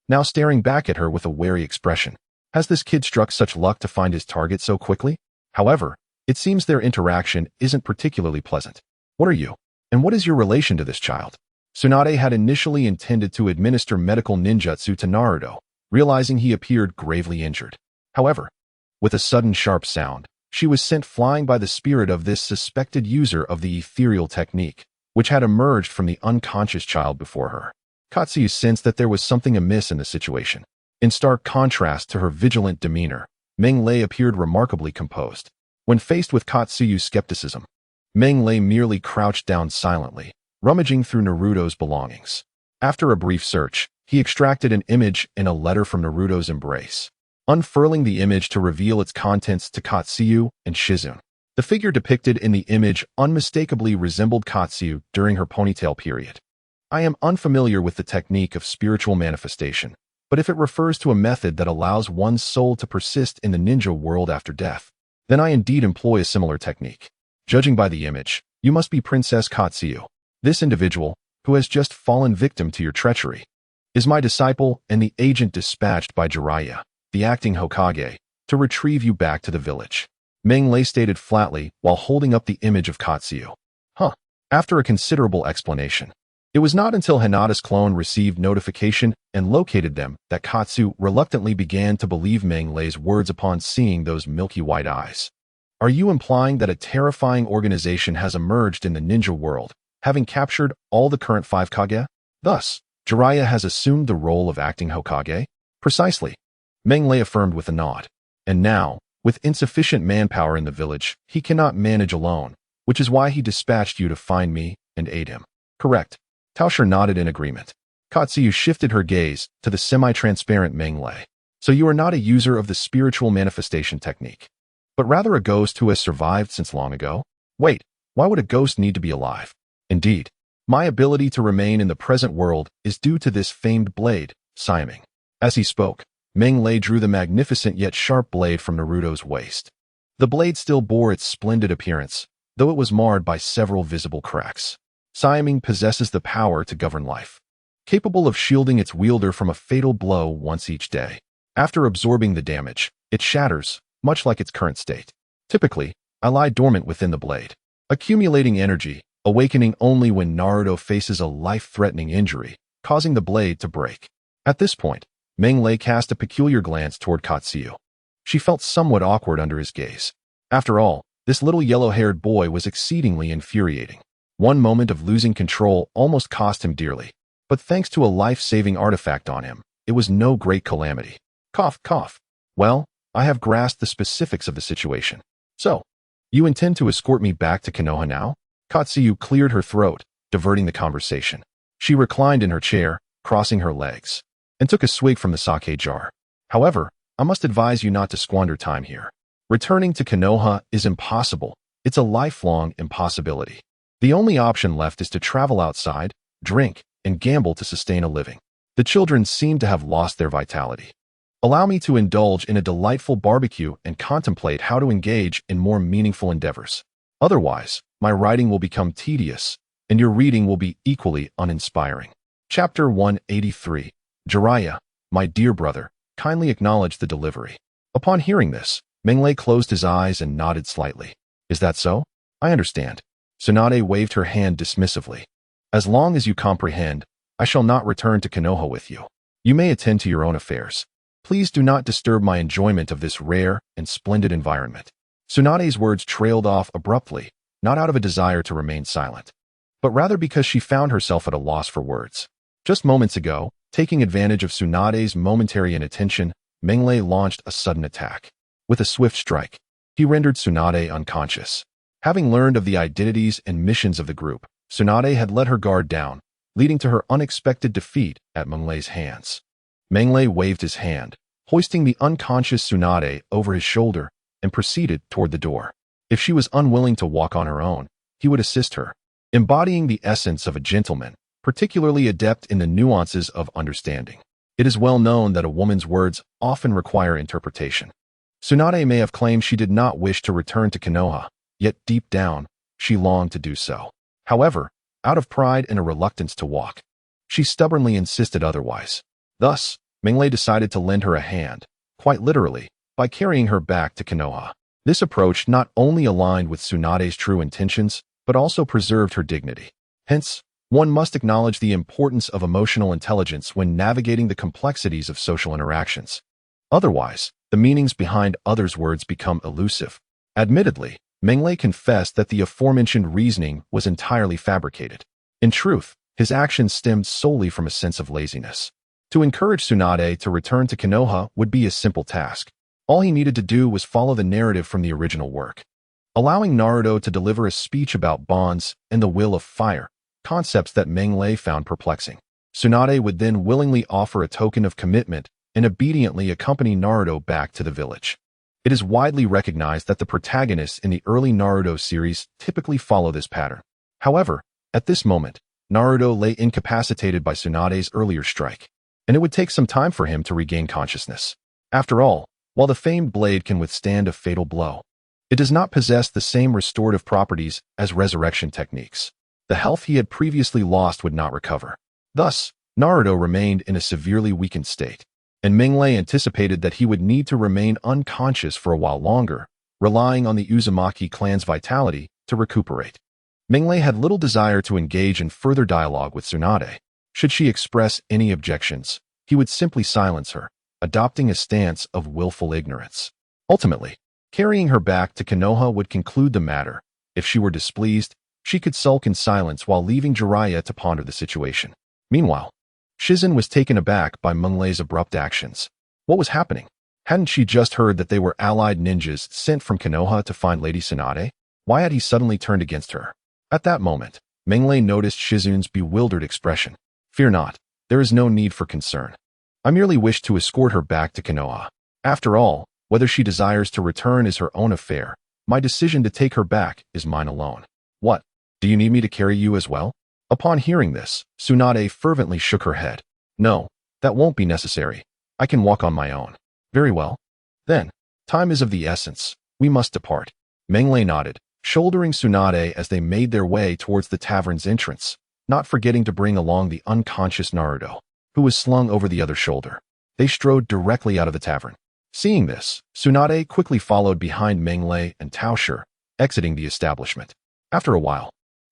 now staring back at her with a wary expression. Has this kid struck such luck to find his target so quickly? However, it seems their interaction isn't particularly pleasant. What are you? And what is your relation to this child? Tsunade had initially intended to administer medical ninjutsu to Naruto, realizing he appeared gravely injured. However, with a sudden sharp sound, she was sent flying by the spirit of this suspected user of the ethereal technique, which had emerged from the unconscious child before her. Katsuyu sensed that there was something amiss in the situation. In stark contrast to her vigilant demeanor, Meng Lei appeared remarkably composed. When faced with Katsuyu's skepticism, Meng Lei merely crouched down silently, rummaging through Naruto's belongings. After a brief search, he extracted an image and a letter from Naruto's embrace, unfurling the image to reveal its contents to Katsuyu and Shizune. The figure depicted in the image unmistakably resembled Katsuyu during her ponytail period. I am unfamiliar with the technique of spiritual manifestation, but if it refers to a method that allows one's soul to persist in the ninja world after death, then I indeed employ a similar technique. Judging by the image, you must be Princess Katsuyu. This individual, who has just fallen victim to your treachery, is my disciple and the agent dispatched by Jiraiya, the acting Hokage, to retrieve you back to the village. Meng Lei stated flatly while holding up the image of Katsuyu. After a considerable explanation, it was not until Hinata's clone received notification and located them that Katsu reluctantly began to believe Meng Lei's words upon seeing those milky white eyes. Are you implying that a terrifying organization has emerged in the ninja world, having captured all the current 5 Kage? Thus, Jiraiya has assumed the role of acting Hokage? Precisely. Meng Lei affirmed with a nod. And now, with insufficient manpower in the village, he cannot manage alone, which is why he dispatched you to find me and aid him. Correct. Tao Shi nodded in agreement. Katsuyu shifted her gaze to the semi-transparent Meng Lei. So you are not a user of the spiritual manifestation technique, but rather a ghost who has survived since long ago? Wait, why would a ghost need to be alive? Indeed, my ability to remain in the present world is due to this famed blade, Xiao. As he spoke, Meng Lei drew the magnificent yet sharp blade from Naruto's waist. The blade still bore its splendid appearance, though it was marred by several visible cracks. Xiao possesses the power to govern life, capable of shielding its wielder from a fatal blow once each day. After absorbing the damage, it shatters, much like its current state. Typically, I lie dormant within the blade, accumulating energy, awakening only when Naruto faces a life-threatening injury, causing the blade to break. At this point, Meng Lei cast a peculiar glance toward Katsuyu. She felt somewhat awkward under his gaze. After all, this little yellow-haired boy was exceedingly infuriating. One moment of losing control almost cost him dearly. but thanks to a life-saving artifact on him, it was no great calamity. Cough, cough. Well, I have grasped the specifics of the situation. So, you intend to escort me back to Konoha now? Katsuyu cleared her throat, diverting the conversation. She reclined in her chair, crossing her legs, and took a swig from the sake jar. However, I must advise you not to squander time here. Returning to Konoha is impossible. It's a lifelong impossibility. The only option left is to travel outside, drink, and gamble to sustain a living. The children seem to have lost their vitality. Allow me to indulge in a delightful barbecue and contemplate how to engage in more meaningful endeavors. Otherwise, my writing will become tedious, and your reading will be equally uninspiring. Chapter 183. Jiraiya, my dear brother, kindly acknowledge the delivery. Upon hearing this, Menglei closed his eyes and nodded slightly. Is that so? I understand. Tsunade waved her hand dismissively. As long as you comprehend, I shall not return to Konoha with you. You may attend to your own affairs. Please do not disturb my enjoyment of this rare and splendid environment. Tsunade's words trailed off abruptly, not out of a desire to remain silent, but rather because she found herself at a loss for words. Just moments ago, taking advantage of Tsunade's momentary inattention, Menglei launched a sudden attack. With a swift strike, he rendered Tsunade unconscious. Having learned of the identities and missions of the group, Tsunade had let her guard down, leading to her unexpected defeat at Menglei's hands. Menglei waved his hand, hoisting the unconscious Tsunade over his shoulder, and proceeded toward the door. If she was unwilling to walk on her own, he would assist her, embodying the essence of a gentleman, particularly adept in the nuances of understanding. It is well known that a woman's words often require interpretation. Tsunade may have claimed she did not wish to return to Konoha, yet deep down, she longed to do so. However, out of pride and a reluctance to walk, she stubbornly insisted otherwise. Thus, Menglei decided to lend her a hand, quite literally, by carrying her back to Konoha. This approach not only aligned with Tsunade's true intentions, but also preserved her dignity. Hence, one must acknowledge the importance of emotional intelligence when navigating the complexities of social interactions. Otherwise, the meanings behind others' words become elusive. Admittedly, Menglei confessed that the aforementioned reasoning was entirely fabricated. In truth, his actions stemmed solely from a sense of laziness. To encourage Tsunade to return to Konoha would be a simple task. All he needed to do was follow the narrative from the original work. Allowing Naruto to deliver a speech about bonds and the will of fire, concepts that Menglei found perplexing. Tsunade would then willingly offer a token of commitment and obediently accompany Naruto back to the village. It is widely recognized that the protagonists in the early Naruto series typically follow this pattern. However, at this moment, Naruto lay incapacitated by Tsunade's earlier strike, and it would take some time for him to regain consciousness. After all, while the famed blade can withstand a fatal blow, it does not possess the same restorative properties as resurrection techniques. The health he had previously lost would not recover. Thus, Naruto remained in a severely weakened state, and Menglei anticipated that he would need to remain unconscious for a while longer, relying on the Uzumaki clan's vitality to recuperate. Menglei had little desire to engage in further dialogue with Tsunade. Should she express any objections, he would simply silence her, adopting a stance of willful ignorance. Ultimately, carrying her back to Konoha would conclude the matter. If she were displeased, she could sulk in silence while leaving Jiraiya to ponder the situation. Meanwhile, Shizen was taken aback by Menglei's abrupt actions. What was happening? Hadn't she just heard that they were allied ninjas sent from Konoha to find Lady Tsunade? Why had he suddenly turned against her? At that moment, Menglei noticed Shizen's bewildered expression. Fear not, there is no need for concern. I merely wish to escort her back to Konoha. After all, whether she desires to return is her own affair. My decision to take her back is mine alone. What? Do you need me to carry you as well? Upon hearing this, Tsunade fervently shook her head. No, that won't be necessary. I can walk on my own. Very well. Then, time is of the essence. We must depart. Menglei nodded, shouldering Tsunade as they made their way towards the tavern's entrance, not forgetting to bring along the unconscious Naruto, who was slung over the other shoulder. They strode directly out of the tavern. Seeing this, Tsunade quickly followed behind Menglei and Tao Shi, exiting the establishment. After a while,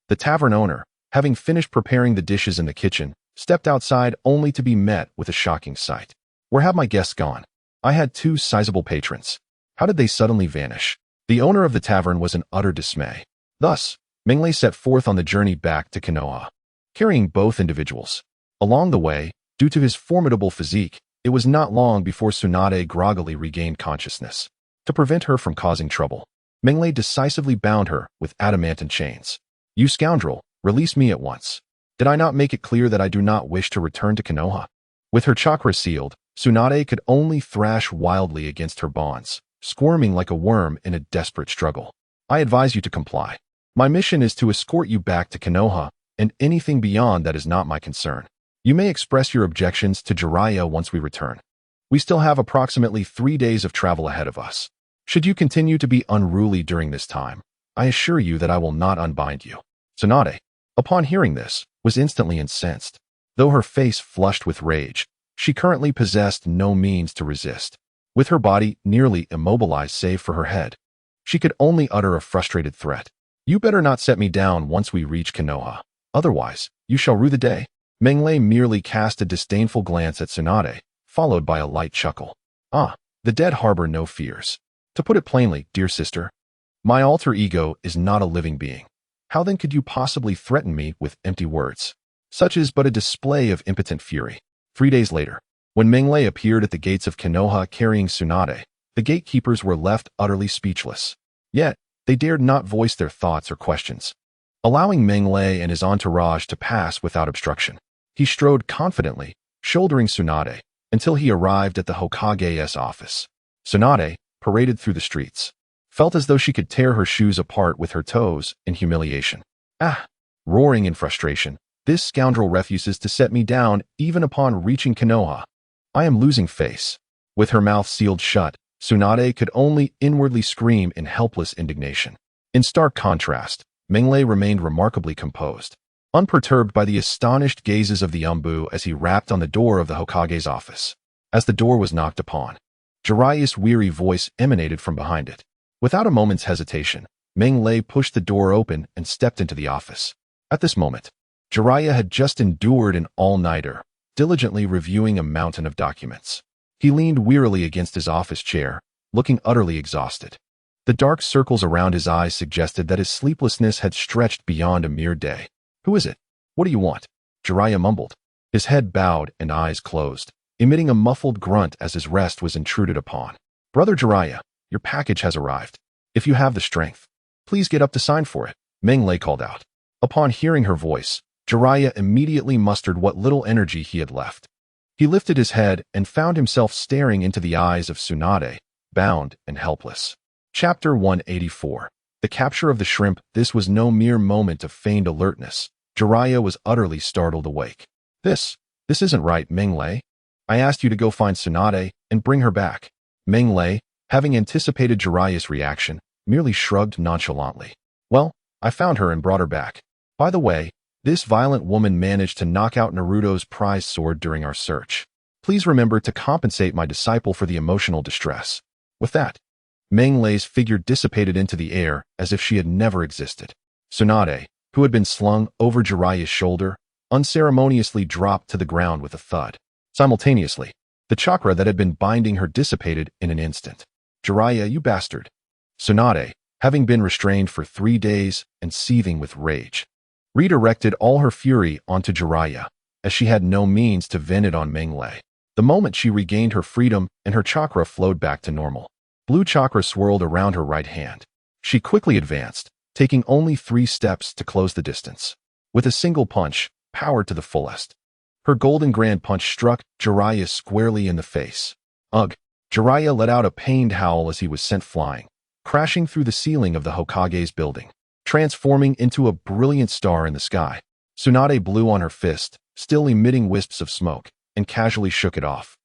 the tavern owner, having finished preparing the dishes in the kitchen, stepped outside only to be met with a shocking sight. Where have my guests gone? I had 2 sizable patrons. How did they suddenly vanish? The owner of the tavern was in utter dismay. Thus, Menglei set forth on the journey back to Konoha, carrying both individuals. Along the way, due to his formidable physique, it was not long before Tsunade groggily regained consciousness. To prevent her from causing trouble, Menglei decisively bound her with adamantine chains. "You scoundrel, release me at once. Did I not make it clear that I do not wish to return to Konoha?" With her chakra sealed, Tsunade could only thrash wildly against her bonds, squirming like a worm in a desperate struggle. "I advise you to comply. My mission is to escort you back to Konoha, and anything beyond that is not my concern. You may express your objections to Jiraiya once we return. We still have approximately 3 days of travel ahead of us. Should you continue to be unruly during this time, I assure you that I will not unbind you." Tsunade, upon hearing this, was instantly incensed. Though her face flushed with rage, she currently possessed no means to resist. With her body nearly immobilized save for her head, she could only utter a frustrated threat. "You better not set me down once we reach Konoha. Otherwise, you shall rue the day." Menglei merely cast a disdainful glance at Tsunade, followed by a light chuckle. "Ah, the dead harbor no fears. To put it plainly, dear sister, my alter ego is not a living being. How then could you possibly threaten me with empty words? Such is but a display of impotent fury." 3 days later, when Menglei appeared at the gates of Konoha carrying Tsunade, the gatekeepers were left utterly speechless. Yet, they dared not voice their thoughts or questions. Allowing Menglei and his entourage to pass without obstruction, he strode confidently, shouldering Tsunade, until he arrived at the Hokage's office. Tsunade, paraded through the streets, felt as though she could tear her shoes apart with her toes in humiliation. "Ah!" Roaring in frustration, "This scoundrel refuses to set me down even upon reaching Konoha. I am losing face." With her mouth sealed shut, Tsunade could only inwardly scream in helpless indignation. In stark contrast, Menglei remained remarkably composed, unperturbed by the astonished gazes of the Umbu as he rapped on the door of the Hokage's office. As the door was knocked upon, Jiraiya's weary voice emanated from behind it. Without a moment's hesitation, Menglei pushed the door open and stepped into the office. At this moment, Jiraiya had just endured an all-nighter, diligently reviewing a mountain of documents. He leaned wearily against his office chair, looking utterly exhausted. The dark circles around his eyes suggested that his sleeplessness had stretched beyond a mere day. "Who is it? What do you want?" Jiraiya mumbled, his head bowed and eyes closed, emitting a muffled grunt as his rest was intruded upon. "Brother Jiraiya, your package has arrived. If you have the strength, please get up to sign for it," Menglei called out. Upon hearing her voice, Jiraiya immediately mustered what little energy he had left. He lifted his head and found himself staring into the eyes of Tsunade, bound and helpless. Chapter 184. The capture of the shrimp. This was no mere moment of feigned alertness. Jiraiya was utterly startled awake. This isn't right, Menglei. I asked you to go find Tsunade and bring her back." Menglei, having anticipated Jiraiya's reaction, merely shrugged nonchalantly. "Well, I found her and brought her back. By the way, this violent woman managed to knock out Naruto's prized sword during our search. Please remember to compensate my disciple for the emotional distress." With that, Menglei's figure dissipated into the air as if she had never existed. Tsunade, who had been slung over Jiraiya's shoulder, unceremoniously dropped to the ground with a thud. Simultaneously, the chakra that had been binding her dissipated in an instant. "Jiraiya, you bastard!" Tsunade, having been restrained for 3 days and seething with rage, redirected all her fury onto Jiraiya, as she had no means to vent it on Menglei. The moment she regained her freedom and her chakra flowed back to normal, blue chakra swirled around her right hand. She quickly advanced, taking only 3 steps to close the distance. With a single punch, powered to the fullest, her golden grand punch struck Jiraiya squarely in the face. Ugh! Jiraiya let out a pained howl as he was sent flying, crashing through the ceiling of the Hokage's building, transforming into a brilliant star in the sky. Tsunade blew on her fist, still emitting wisps of smoke, and casually shook it off.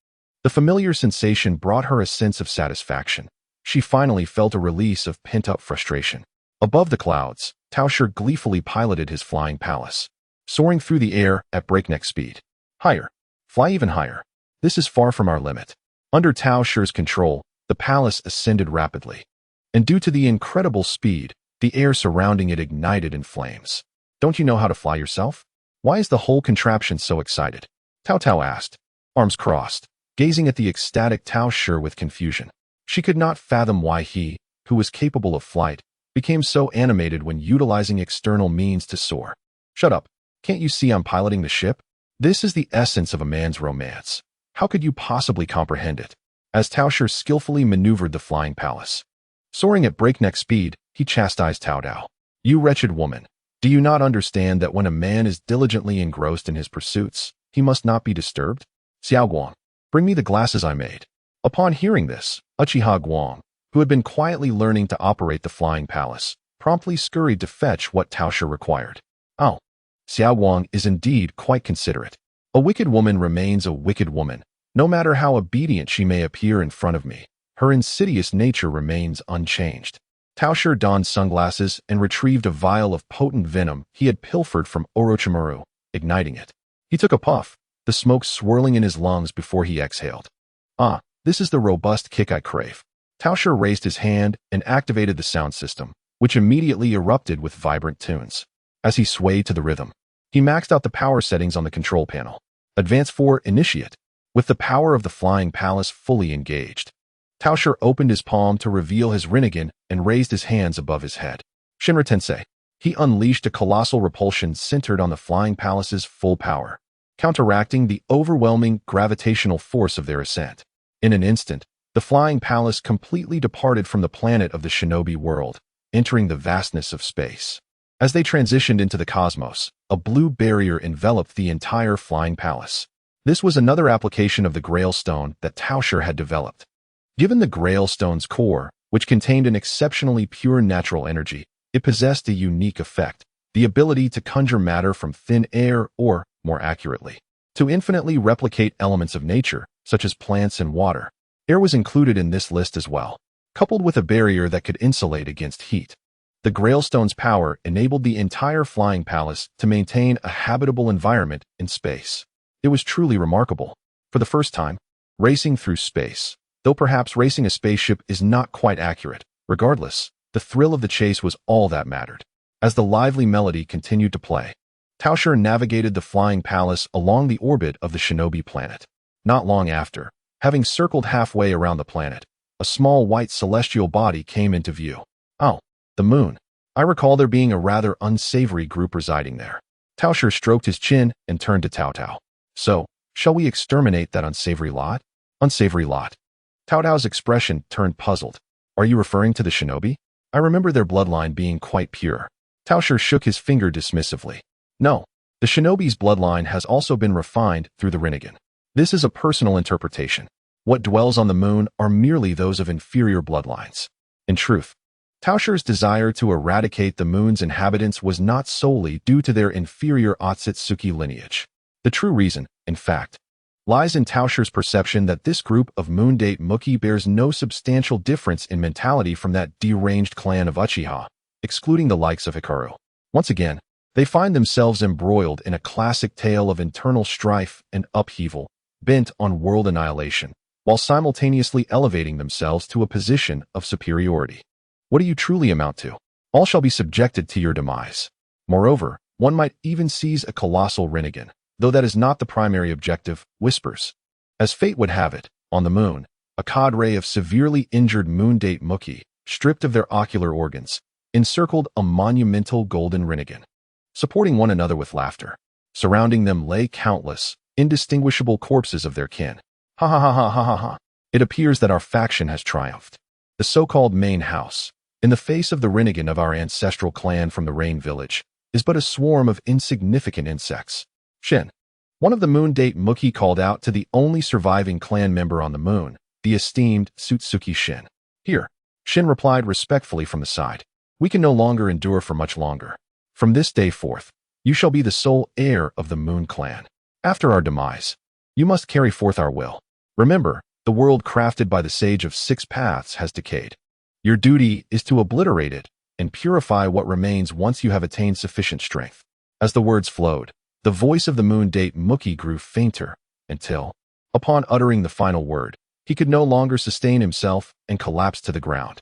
The familiar sensation brought her a sense of satisfaction. She finally felt a release of pent-up frustration. Above the clouds, Tao Shi gleefully piloted his flying palace, soaring through the air at breakneck speed. Higher. Fly even higher. This is far from our limit. Under Tao Shi's control, the palace ascended rapidly, and due to the incredible speed, the air surrounding it ignited in flames. "Don't you know how to fly yourself? Why is the whole contraption so excited?" Tao Tao asked, arms crossed, gazing at the ecstatic Tao Shi with confusion. She could not fathom why he, who was capable of flight, became so animated when utilizing external means to soar. "Shut up. Can't you see I'm piloting the ship?" This is the essence of a man's romance. How could you possibly comprehend it? As Tao Shi skillfully maneuvered the flying palace. Soaring at breakneck speed, he chastised Tao Dao. You wretched woman, do you not understand that when a man is diligently engrossed in his pursuits, he must not be disturbed? Xiao Gang, bring me the glasses I made. Upon hearing this, Uchiha Guang, who had been quietly learning to operate the flying palace, promptly scurried to fetch what Tao Shi required. Oh, Xiao Gang is indeed quite considerate. A wicked woman remains a wicked woman. No matter how obedient she may appear in front of me, her insidious nature remains unchanged. Tao Shi donned sunglasses and retrieved a vial of potent venom he had pilfered from Orochimaru, igniting it. He took a puff, the smoke swirling in his lungs before he exhaled. Ah, this is the robust kick I crave. Tao Shi raised his hand and activated the sound system, which immediately erupted with vibrant tunes. As he swayed to the rhythm, he maxed out the power settings on the control panel. Advance 4 Initiate. With the power of the flying palace fully engaged, Tao Shi opened his palm to reveal his Rinnegan and raised his hands above his head. Shinra Tensei. He unleashed a colossal repulsion centered on the flying palace's full power, counteracting the overwhelming gravitational force of their ascent. In an instant, the flying palace completely departed from the planet of the shinobi world, entering the vastness of space. As they transitioned into the cosmos, a blue barrier enveloped the entire flying palace. This was another application of the Grail Stone that Tao Shi had developed. Given the Grail Stone's core, which contained an exceptionally pure natural energy, it possessed a unique effect, the ability to conjure matter from thin air or, more accurately, to infinitely replicate elements of nature, such as plants and water. Air was included in this list as well, coupled with a barrier that could insulate against heat. The Grail Stone's power enabled the entire flying palace to maintain a habitable environment in space. It was truly remarkable. For the first time, racing through space. Though perhaps racing a spaceship is not quite accurate, regardless, the thrill of the chase was all that mattered. As the lively melody continued to play, Tao Shi navigated the flying palace along the orbit of the shinobi planet. Not long after, having circled halfway around the planet, a small white celestial body came into view. Oh, the moon. I recall there being a rather unsavory group residing there. Tao Shi stroked his chin and turned to Tao Tao. So, shall we exterminate that unsavory lot? Unsavory lot. Tao Tao's expression turned puzzled. Are you referring to the shinobi? I remember their bloodline being quite pure. Tao Shi shook his finger dismissively. No, the shinobi's bloodline has also been refined through the Rinnegan. This is a personal interpretation. What dwells on the moon are merely those of inferior bloodlines. In truth, Tao Shi's desire to eradicate the moon's inhabitants was not solely due to their inferior Otsutsuki lineage. The true reason, in fact, lies in Tao Shi's perception that this group of Moondate Mookie bears no substantial difference in mentality from that deranged clan of Uchiha, excluding the likes of Hikaru. Once again, they find themselves embroiled in a classic tale of internal strife and upheaval, bent on world annihilation, while simultaneously elevating themselves to a position of superiority. What do you truly amount to? All shall be subjected to your demise. Moreover, one might even seize a colossal Rinnegan, though that is not the primary objective, whispers. As fate would have it, on the moon, a cadre of severely injured Moondate Mookie, stripped of their ocular organs, encircled a monumental golden Rinnegan, supporting one another with laughter. Surrounding them lay countless, indistinguishable corpses of their kin. Ha ha ha ha ha ha ha. It appears that our faction has triumphed. The so-called main house, in the face of the Rinnegan of our ancestral clan from the Rain Village, is but a swarm of insignificant insects. Shin, one of the Moondate Mookie, called out to the only surviving clan member on the moon, the esteemed Otsutsuki Shin. Here, Shin replied respectfully from the side. We can no longer endure for much longer. From this day forth, you shall be the sole heir of the Moon Clan. After our demise, you must carry forth our will. Remember, the world crafted by the Sage of Six Paths has decayed. Your duty is to obliterate it and purify what remains once you have attained sufficient strength. As the words flowed, the voice of the Moondate Mookie grew fainter until, upon uttering the final word, he could no longer sustain himself and collapsed to the ground.